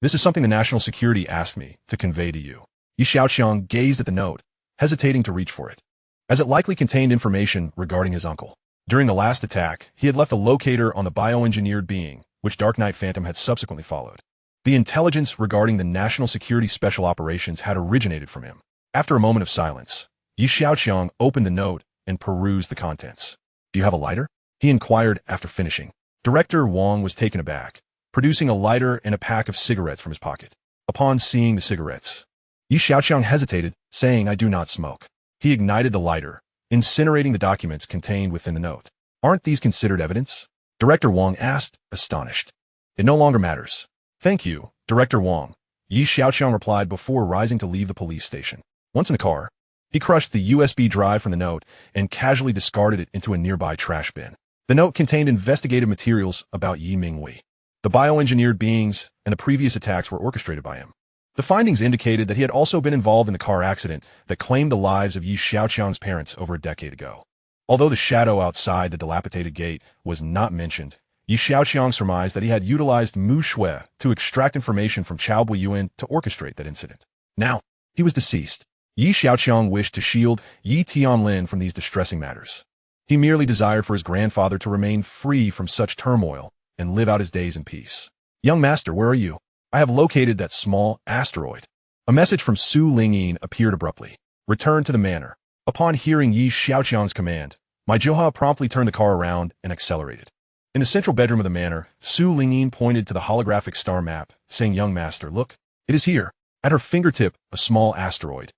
"This is something the National Security asked me to convey to you." Yi Xiaoqiang gazed at the note, hesitating to reach for it, as it likely contained information regarding his uncle. During the last attack, he had left a locator on the bioengineered being, which Dark Knight Phantom had subsequently followed. The intelligence regarding the National Security Special Operations had originated from him. After a moment of silence, Yi Xiaoqiang opened the note and perused the contents. "Do you have a lighter?" he inquired after finishing. Director Wang was taken aback, producing a lighter and a pack of cigarettes from his pocket. Upon seeing the cigarettes, Yi Xiaoqiang hesitated, saying, "I do not smoke." He ignited the lighter, incinerating the documents contained within the note. "Aren't these considered evidence?" Director Wang asked, astonished. "It no longer matters." "Thank you, Director Wang," Yi Xiaoqiang replied before rising to leave the police station. Once in the car, he crushed the USB drive from the note and casually discarded it into a nearby trash bin. The note contained investigative materials about Yi Minghui. The bioengineered beings and the previous attacks were orchestrated by him. The findings indicated that he had also been involved in the car accident that claimed the lives of Yi Xiaoqiang's parents over a decade ago. Although the shadow outside the dilapidated gate was not mentioned, Yi Xiaoqiang surmised that he had utilized Mu Shui to extract information from Chao Buiyuan to orchestrate that incident. Now, he was deceased. Yi Xiaoqiang wished to shield Yi Tianlin from these distressing matters. He merely desired for his grandfather to remain free from such turmoil and live out his days in peace. "Young master, where are you? I have located that small asteroid." A message from Su Lingyin appeared abruptly. "Return to the manor." Upon hearing Yi Xiaoqiang's command, my Johua promptly turned the car around and accelerated. In the central bedroom of the manor, Su Lingyin pointed to the holographic star map, saying, "Young master, look, it is here." At her fingertip, a small asteroid,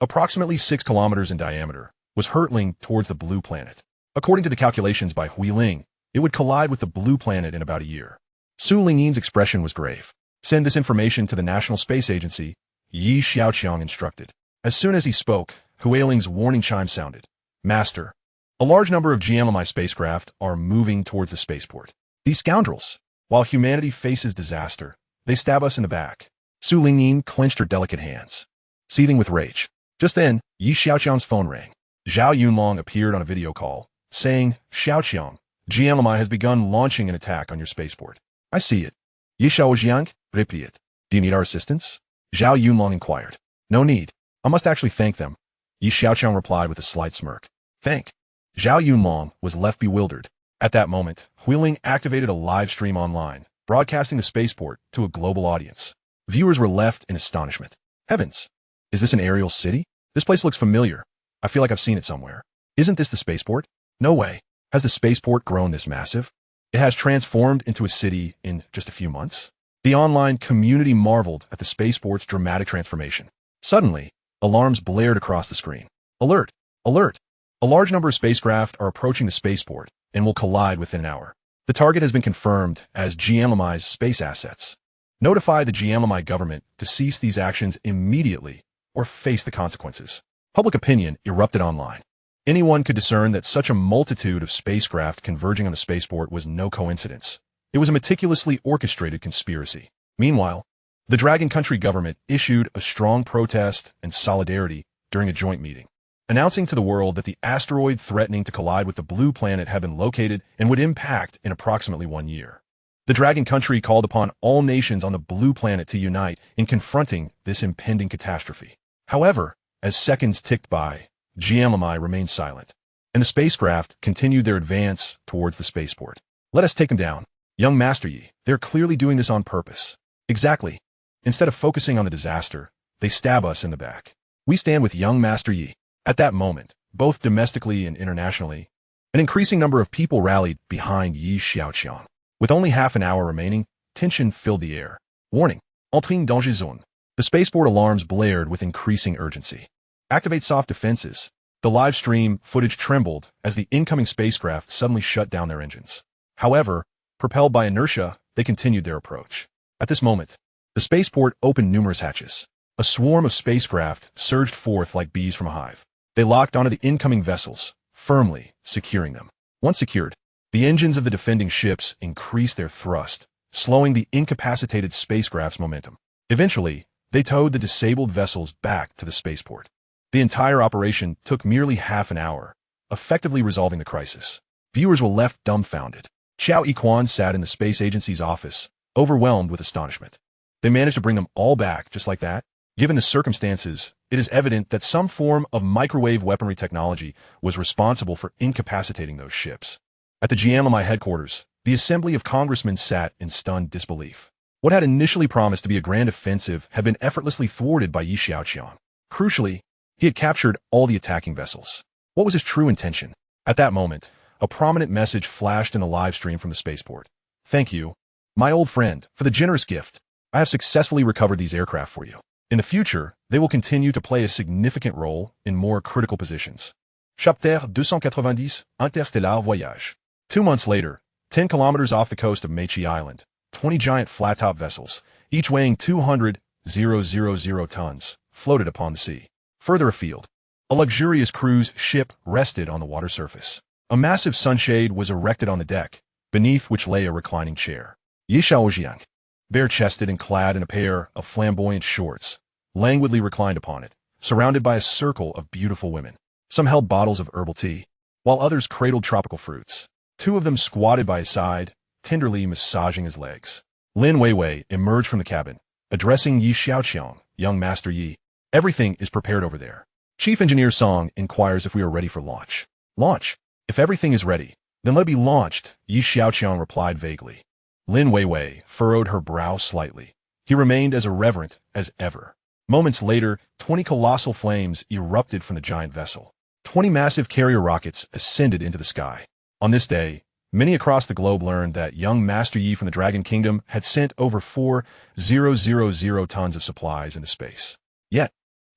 approximately 6 kilometers in diameter, was hurtling towards the blue planet. According to the calculations by Huiling, it would collide with the blue planet in about a year. Su Lingyin's expression was grave. "Send this information to the National Space Agency," Yi Xiaoqiang instructed. As soon as he spoke, Huiling's warning chime sounded. "Master, a large number of GMLI spacecraft are moving towards the spaceport. These scoundrels, while humanity faces disaster, they stab us in the back." Su Lingyin clenched her delicate hands, seething with rage. Just then, Yi Xiaoqiang's phone rang. Zhao Yunlong appeared on a video call, saying, "Xiaoqiang, GMLI has begun launching an attack on your spaceport." "I see it." "Yi Xiaoqiang, repeat. Do you need our assistance?" Zhao Yunlong inquired. "No need. I must actually thank them," Yi Xiaoqiang replied with a slight smirk. "Thank?" Zhao Yunlong was left bewildered. At that moment, Huiling activated a live stream online, broadcasting the spaceport to a global audience. Viewers were left in astonishment. "Heavens! Is this an aerial city? This place looks familiar. I feel like I've seen it somewhere. Isn't this the spaceport? No way. Has the spaceport grown this massive? It has transformed into a city in just a few months?" The online community marveled at the spaceport's dramatic transformation. Suddenly, alarms blared across the screen. "Alert! Alert! A large number of spacecraft are approaching the spaceport and will collide within an hour. The target has been confirmed as GMLI's space assets. Notify the GMLI government to cease these actions immediately or face the consequences." Public opinion erupted online. Anyone could discern that such a multitude of spacecraft converging on the spaceport was no coincidence. It was a meticulously orchestrated conspiracy. Meanwhile, the Dragon Country government issued a strong protest and solidarity during a joint meeting, announcing to the world that the asteroid threatening to collide with the blue planet had been located and would impact in approximately 1 year. The Dragon Country called upon all nations on the blue planet to unite in confronting this impending catastrophe. However, as seconds ticked by, GMLI remained silent, and the spacecraft continued their advance towards the spaceport. "Let us take them down. Young Master Yi, they're clearly doing this on purpose." "Exactly. Instead of focusing on the disaster, they stab us in the back. We stand with young Master Yi." At that moment, both domestically and internationally, an increasing number of people rallied behind Yi Xiaoqiang. With only half an hour remaining, tension filled the air. "Warning! Entrée en danger zone." The spaceport alarms blared with increasing urgency. "Activate soft defenses." The live stream footage trembled as the incoming spacecraft suddenly shut down their engines. However, propelled by inertia, they continued their approach. At this moment, the spaceport opened numerous hatches. A swarm of spacecraft surged forth like bees from a hive. They locked onto the incoming vessels, firmly securing them. Once secured, the engines of the defending ships increased their thrust, slowing the incapacitated spacecraft's momentum. Eventually, they towed the disabled vessels back to the spaceport. The entire operation took merely half an hour, effectively resolving the crisis. Viewers were left dumbfounded. Xiaoqiang sat in the space agency's office, overwhelmed with astonishment. They managed to bring them all back just like that? Given the circumstances, it is evident that some form of microwave weaponry technology was responsible for incapacitating those ships. At the GMMI headquarters, the assembly of congressmen sat in stunned disbelief. What had initially promised to be a grand offensive had been effortlessly thwarted by Xiaoqiang. Crucially, he had captured all the attacking vessels. What was his true intention? At that moment, a prominent message flashed in the live stream from the spaceport. Thank you, my old friend, for the generous gift. I have successfully recovered these aircraft for you. In the future, they will continue to play a significant role in more critical positions. Chapter 290, Interstellar Voyage. 2 months later, 10 kilometers off the coast of Mech Island, 20 giant flat-top vessels, each weighing 200,000 tons, floated upon the sea. Further afield, a luxurious cruise ship rested on the water surface. A massive sunshade was erected on the deck, beneath which lay a reclining chair. Xiaoqiang, bare-chested and clad in a pair of flamboyant shorts, languidly reclined upon it, surrounded by a circle of beautiful women. Some held bottles of herbal tea, while others cradled tropical fruits. 2 of them squatted by his side, tenderly massaging his legs. Lin Weiwei emerged from the cabin, addressing Xiaoqiang, young Master Yi. Everything is prepared over there. Chief Engineer Song inquires if we are ready for launch. Launch? If everything is ready, then let it be launched, Xiaoqiang replied vaguely. Lin Weiwei furrowed her brow slightly. He remained as irreverent as ever. Moments later, 20 colossal flames erupted from the giant vessel. 20 massive carrier rockets ascended into the sky. On this day, many across the globe learned that young Master Yi from the Dragon Kingdom had sent over 4,000 tons of supplies into space. Yet,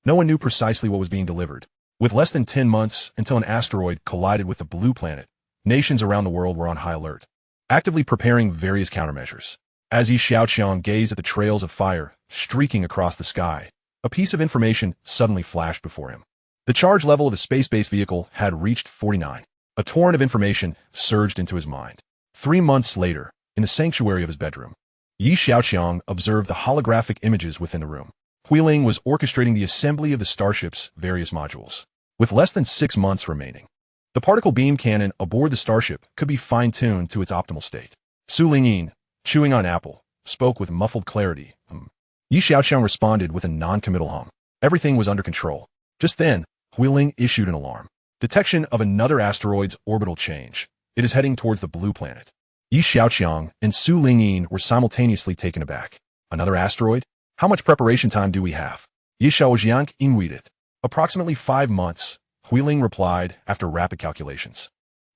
no one knew precisely what was being delivered. With less than 10 months until an asteroid collided with the blue planet, nations around the world were on high alert, actively preparing various countermeasures. As Xiaoqiang gazed at the trails of fire streaking across the sky, a piece of information suddenly flashed before him. The charge level of the space-based vehicle had reached 49. A torrent of information surged into his mind. 3 months later, in the sanctuary of his bedroom, Xiaoqiang observed the holographic images within the room. Xiaoqiang was orchestrating the assembly of the Starship's various modules. With less than 6 months remaining, the particle beam cannon aboard the Starship could be fine-tuned to its optimal state. Su Lingyin, chewing on apple, spoke with muffled clarity. Xiaoqiang responded with a non-committal hum. Everything was under control. Just then, Xiaoqiang issued an alarm. Detection of another asteroid's orbital change. It is heading towards the blue planet. Xiaoqiang and Su Lingyin were simultaneously taken aback. Another asteroid? How much preparation time do we have? Xiaoqiang inquired it. Approximately 5 months, Xiaoqiang replied after rapid calculations.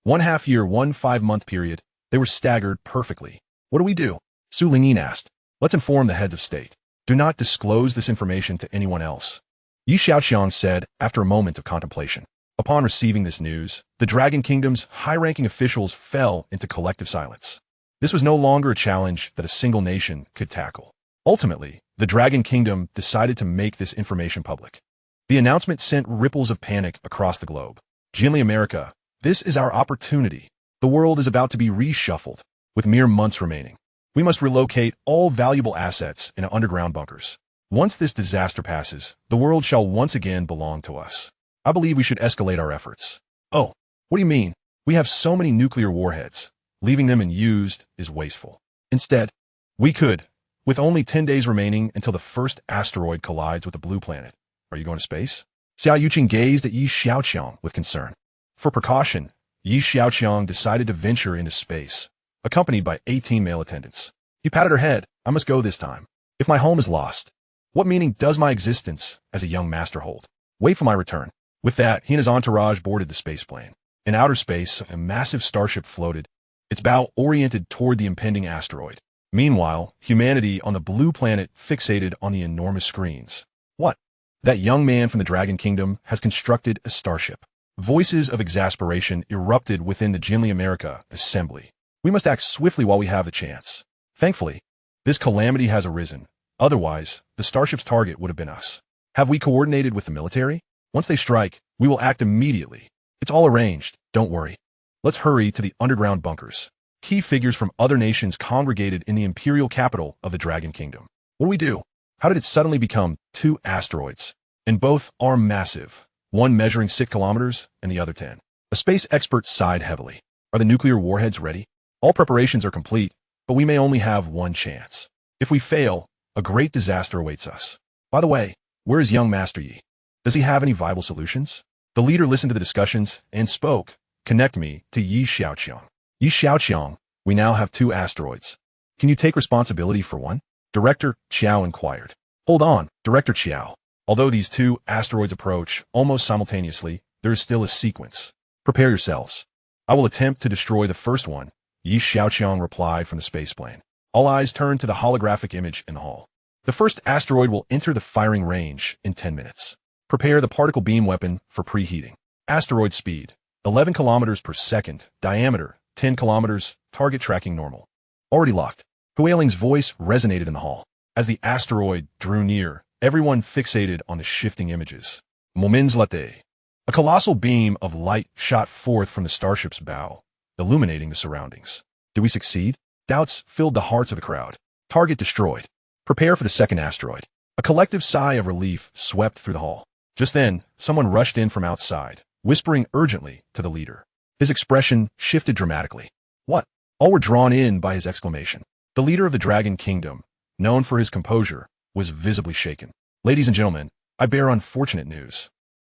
1/2 year, 1 5-month period. They were staggered perfectly. What do we do? Su Lingyin asked. Let's inform the heads of state. Do not disclose this information to anyone else. Xiaoqiang said after a moment of contemplation. Upon receiving this news, the Dragon Kingdom's high-ranking officials fell into collective silence. This was no longer a challenge that a single nation could tackle. Ultimately, the Dragon Kingdom decided to make this information public. The announcement sent ripples of panic across the globe. Jinli America, this is our opportunity. The world is about to be reshuffled, with mere months remaining. We must relocate all valuable assets into underground bunkers. Once this disaster passes, the world shall once again belong to us. I believe we should escalate our efforts. Oh, what do you mean? We have so many nuclear warheads. Leaving them unused is wasteful. Instead, we could, with only 10 days remaining until the first asteroid collides with the blue planet. Are you going to space? Xiaoqiang gazed at Xiaoqiang with concern. For precaution, Xiaoqiang decided to venture into space, accompanied by 18 male attendants. He patted her head. I must go this time. If my home is lost, what meaning does my existence as a young master hold? Wait for my return. With that, he and his entourage boarded the spaceplane. In outer space, a massive starship floated, its bow oriented toward the impending asteroid. Meanwhile, humanity on the blue planet fixated on the enormous screens. What? That young man from the Dragon Kingdom has constructed a starship. Voices of exasperation erupted within the Jinli America assembly. We must act swiftly while we have the chance. Thankfully, this calamity has arisen. Otherwise, the Starship's target would have been us. Have we coordinated with the military? Once they strike, we will act immediately. It's all arranged, don't worry. Let's hurry to the underground bunkers. Key figures from other nations congregated in the imperial capital of the Dragon Kingdom. What do we do? How did it suddenly become 2 asteroids? And both are massive, one measuring 6 kilometers and the other 10. A space expert sighed heavily. Are the nuclear warheads ready? All preparations are complete, but we may only have one chance. If we fail, a great disaster awaits us. By the way, where is young Master Yi? Does he have any viable solutions? The leader listened to the discussions and spoke. Connect me to Xiaoqiang. Xiaoqiang, we now have 2 asteroids. Can you take responsibility for one? Director Qiao inquired. Hold on, Director Qiao. Although these 2 asteroids approach almost simultaneously, there is still a sequence. Prepare yourselves. I will attempt to destroy the first one, Xiaoqiang replied from the spaceplane. All eyes turned to the holographic image in the hall. The first asteroid will enter the firing range in 10 minutes. Prepare the particle beam weapon for preheating. Asteroid speed, 11 kilometers per second, diameter, 10 kilometers, target tracking normal. Already locked. Huiling's voice resonated in the hall. As the asteroid drew near, everyone fixated on the shifting images. Moments latte. A colossal beam of light shot forth from the starship's bow, illuminating the surroundings. Did we succeed? Doubts filled the hearts of the crowd. Target destroyed. Prepare for the second asteroid. A collective sigh of relief swept through the hall. Just then, someone rushed in from outside, whispering urgently to the leader. His expression shifted dramatically. What? All were drawn in by his exclamation. The leader of the Dragon Kingdom, known for his composure, was visibly shaken. Ladies and gentlemen, I bear unfortunate news.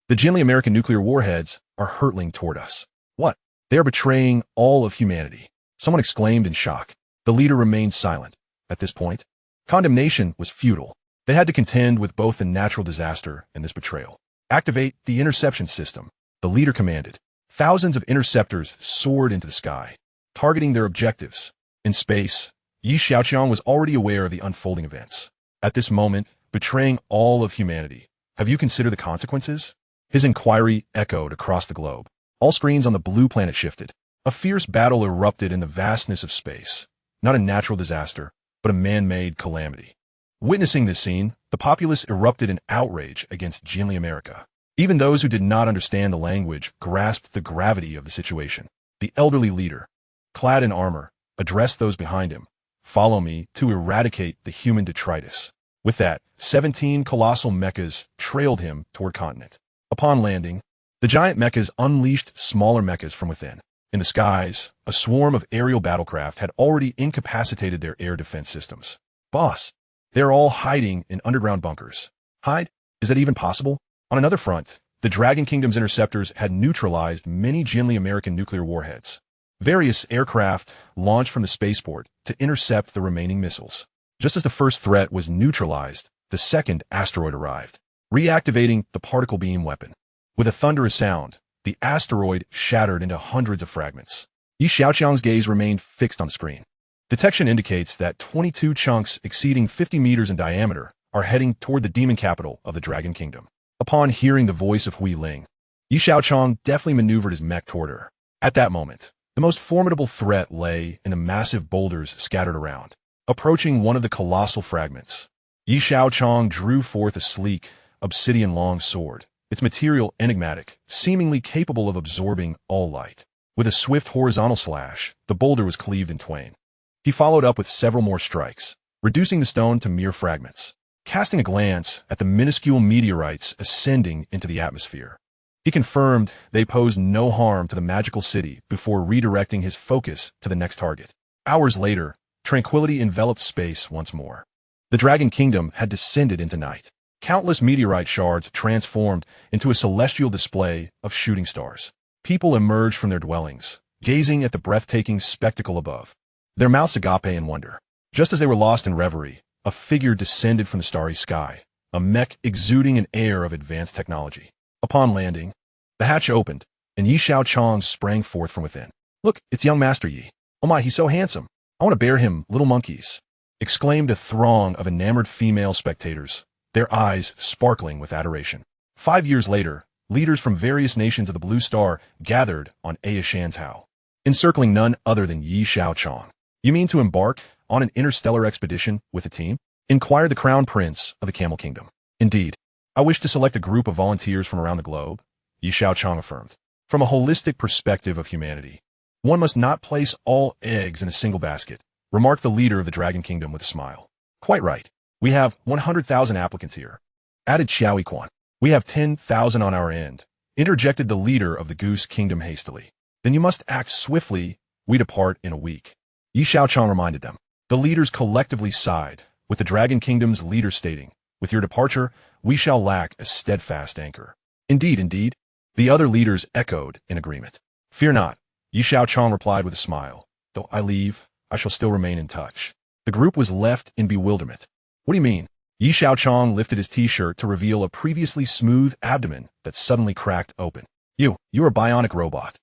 The Jinli American nuclear warheads are hurtling toward us. What? They are betraying all of humanity. Someone exclaimed in shock. The leader remained silent. At this point, condemnation was futile. They had to contend with both the natural disaster and this betrayal. Activate the interception system, the leader commanded. Thousands of interceptors soared into the sky, targeting their objectives. In space, Xiaoqiang was already aware of the unfolding events. At this moment, betraying all of humanity. Have you considered the consequences? His inquiry echoed across the globe. All screens on the blue planet shifted. A fierce battle erupted in the vastness of space. Not a natural disaster, but a man-made calamity. Witnessing this scene, the populace erupted in outrage against Jinli America. Even those who did not understand the language grasped the gravity of the situation. The elderly leader, clad in armor, addressed those behind him. Follow me to eradicate the human detritus. With that, 17 colossal mechas trailed him toward continent. Upon landing, the giant mechas unleashed smaller mechas from within. In the skies, a swarm of aerial battlecraft had already incapacitated their air defense systems. Boss, they're all hiding in underground bunkers. Hide? Is that even possible? On another front, the Dragon Kingdom's interceptors had neutralized many Jinli American nuclear warheads. Various aircraft launched from the spaceport to intercept the remaining missiles. Just as the first threat was neutralized, the second asteroid arrived, reactivating the particle beam weapon. With a thunderous sound, the asteroid shattered into hundreds of fragments. Xiaoqiang's gaze remained fixed on the screen. Detection indicates that 22 chunks exceeding 50 meters in diameter are heading toward the demon capital of the Dragon Kingdom. Upon hearing the voice of Huiling, Xiaoqiang deftly maneuvered his mech toward her. At that moment, the most formidable threat lay in the massive boulders scattered around. Approaching one of the colossal fragments, Xiaoqiang drew forth a sleek, obsidian long sword, its material enigmatic, seemingly capable of absorbing all light. With a swift horizontal slash, the boulder was cleaved in twain. He followed up with several more strikes, reducing the stone to mere fragments. Casting a glance at the minuscule meteorites ascending into the atmosphere, he confirmed they posed no harm to the magical city before redirecting his focus to the next target. Hours later, tranquility enveloped space once more. The Dragon Kingdom had descended into night. Countless meteorite shards transformed into a celestial display of shooting stars. People emerged from their dwellings, gazing at the breathtaking spectacle above, their mouths agape in wonder. Just as they were lost in reverie, a figure descended from the starry sky, a mech exuding an air of advanced technology. Upon landing, the hatch opened, and Xiaoqiang sprang forth from within. Look, it's young Master Yi. Oh my, he's so handsome. I want to bear him, little monkeys, exclaimed a throng of enamored female spectators, their eyes sparkling with adoration. 5 years later, leaders from various nations of the Blue Star gathered on Aya Shanzhou, encircling none other than Xiaoqiang. You mean to embark on an interstellar expedition with a team? Inquired the Crown Prince of the Camel Kingdom. Indeed, I wish to select a group of volunteers from around the globe, Xiaoqiang affirmed. From a holistic perspective of humanity, one must not place all eggs in a single basket, remarked the leader of the Dragon Kingdom with a smile. Quite right. We have 100,000 applicants here, added Xiaoqiang. We have 10,000 on our end, interjected the leader of the Goose Kingdom hastily. Then you must act swiftly. We depart in a week. Xiaoqiang reminded them. The leaders collectively sighed, with the Dragon Kingdom's leader stating, with your departure, we shall lack a steadfast anchor. Indeed, indeed. The other leaders echoed in agreement. Fear not, Xiaoqiang replied with a smile. Though I leave, I shall still remain in touch. The group was left in bewilderment. What do you mean? Xiaoqiang lifted his t-shirt to reveal a previously smooth abdomen that suddenly cracked open. You're a bionic robot.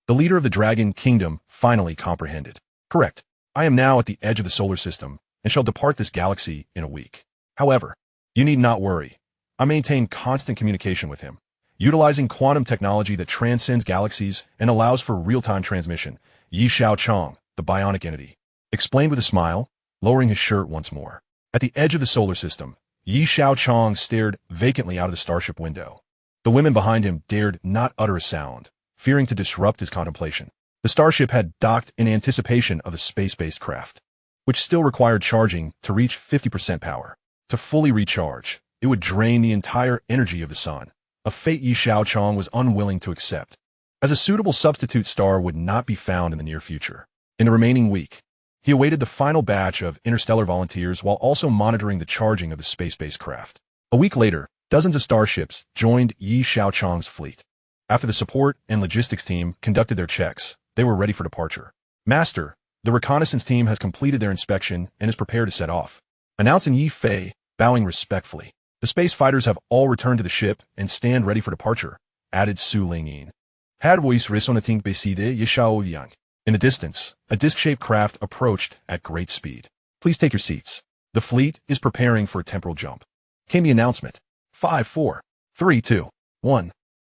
The leader of the Dragon Kingdom finally comprehended. Correct. I am now at the edge of the solar system and shall depart this galaxy in a week. However, you need not worry. I maintain constant communication with him, utilizing quantum technology that transcends galaxies and allows for real-time transmission. Xiaoqiang, the bionic entity, explained with a smile, lowering his shirt once more. At the edge of the solar system, Xiaoqiang stared vacantly out of the Starship window. The women behind him dared not utter a sound, fearing to disrupt his contemplation. The Starship had docked in anticipation of a space-based craft, which still required charging to reach 50% power. To fully recharge, it would drain the entire energy of the sun, a fate Xiaoqiang was unwilling to accept, as a suitable substitute star would not be found in the near future. In the remaining week, he awaited the final batch of interstellar volunteers while also monitoring the charging of the space-based craft. A week later, dozens of starships joined Xiaoqiang's fleet. After the support and logistics team conducted their checks, they were ready for departure. Master, the reconnaissance team has completed their inspection and is prepared to set off, announced Yi Fei, bowing respectfully. The space fighters have all returned to the ship and stand ready for departure, added Su Lingyin. Had voice resonating beside Xiaoqiang. In the distance, a disc-shaped craft approached at great speed. Please take your seats. The fleet is preparing for a temporal jump. Came the announcement. 5, 4, 3, 2, 1.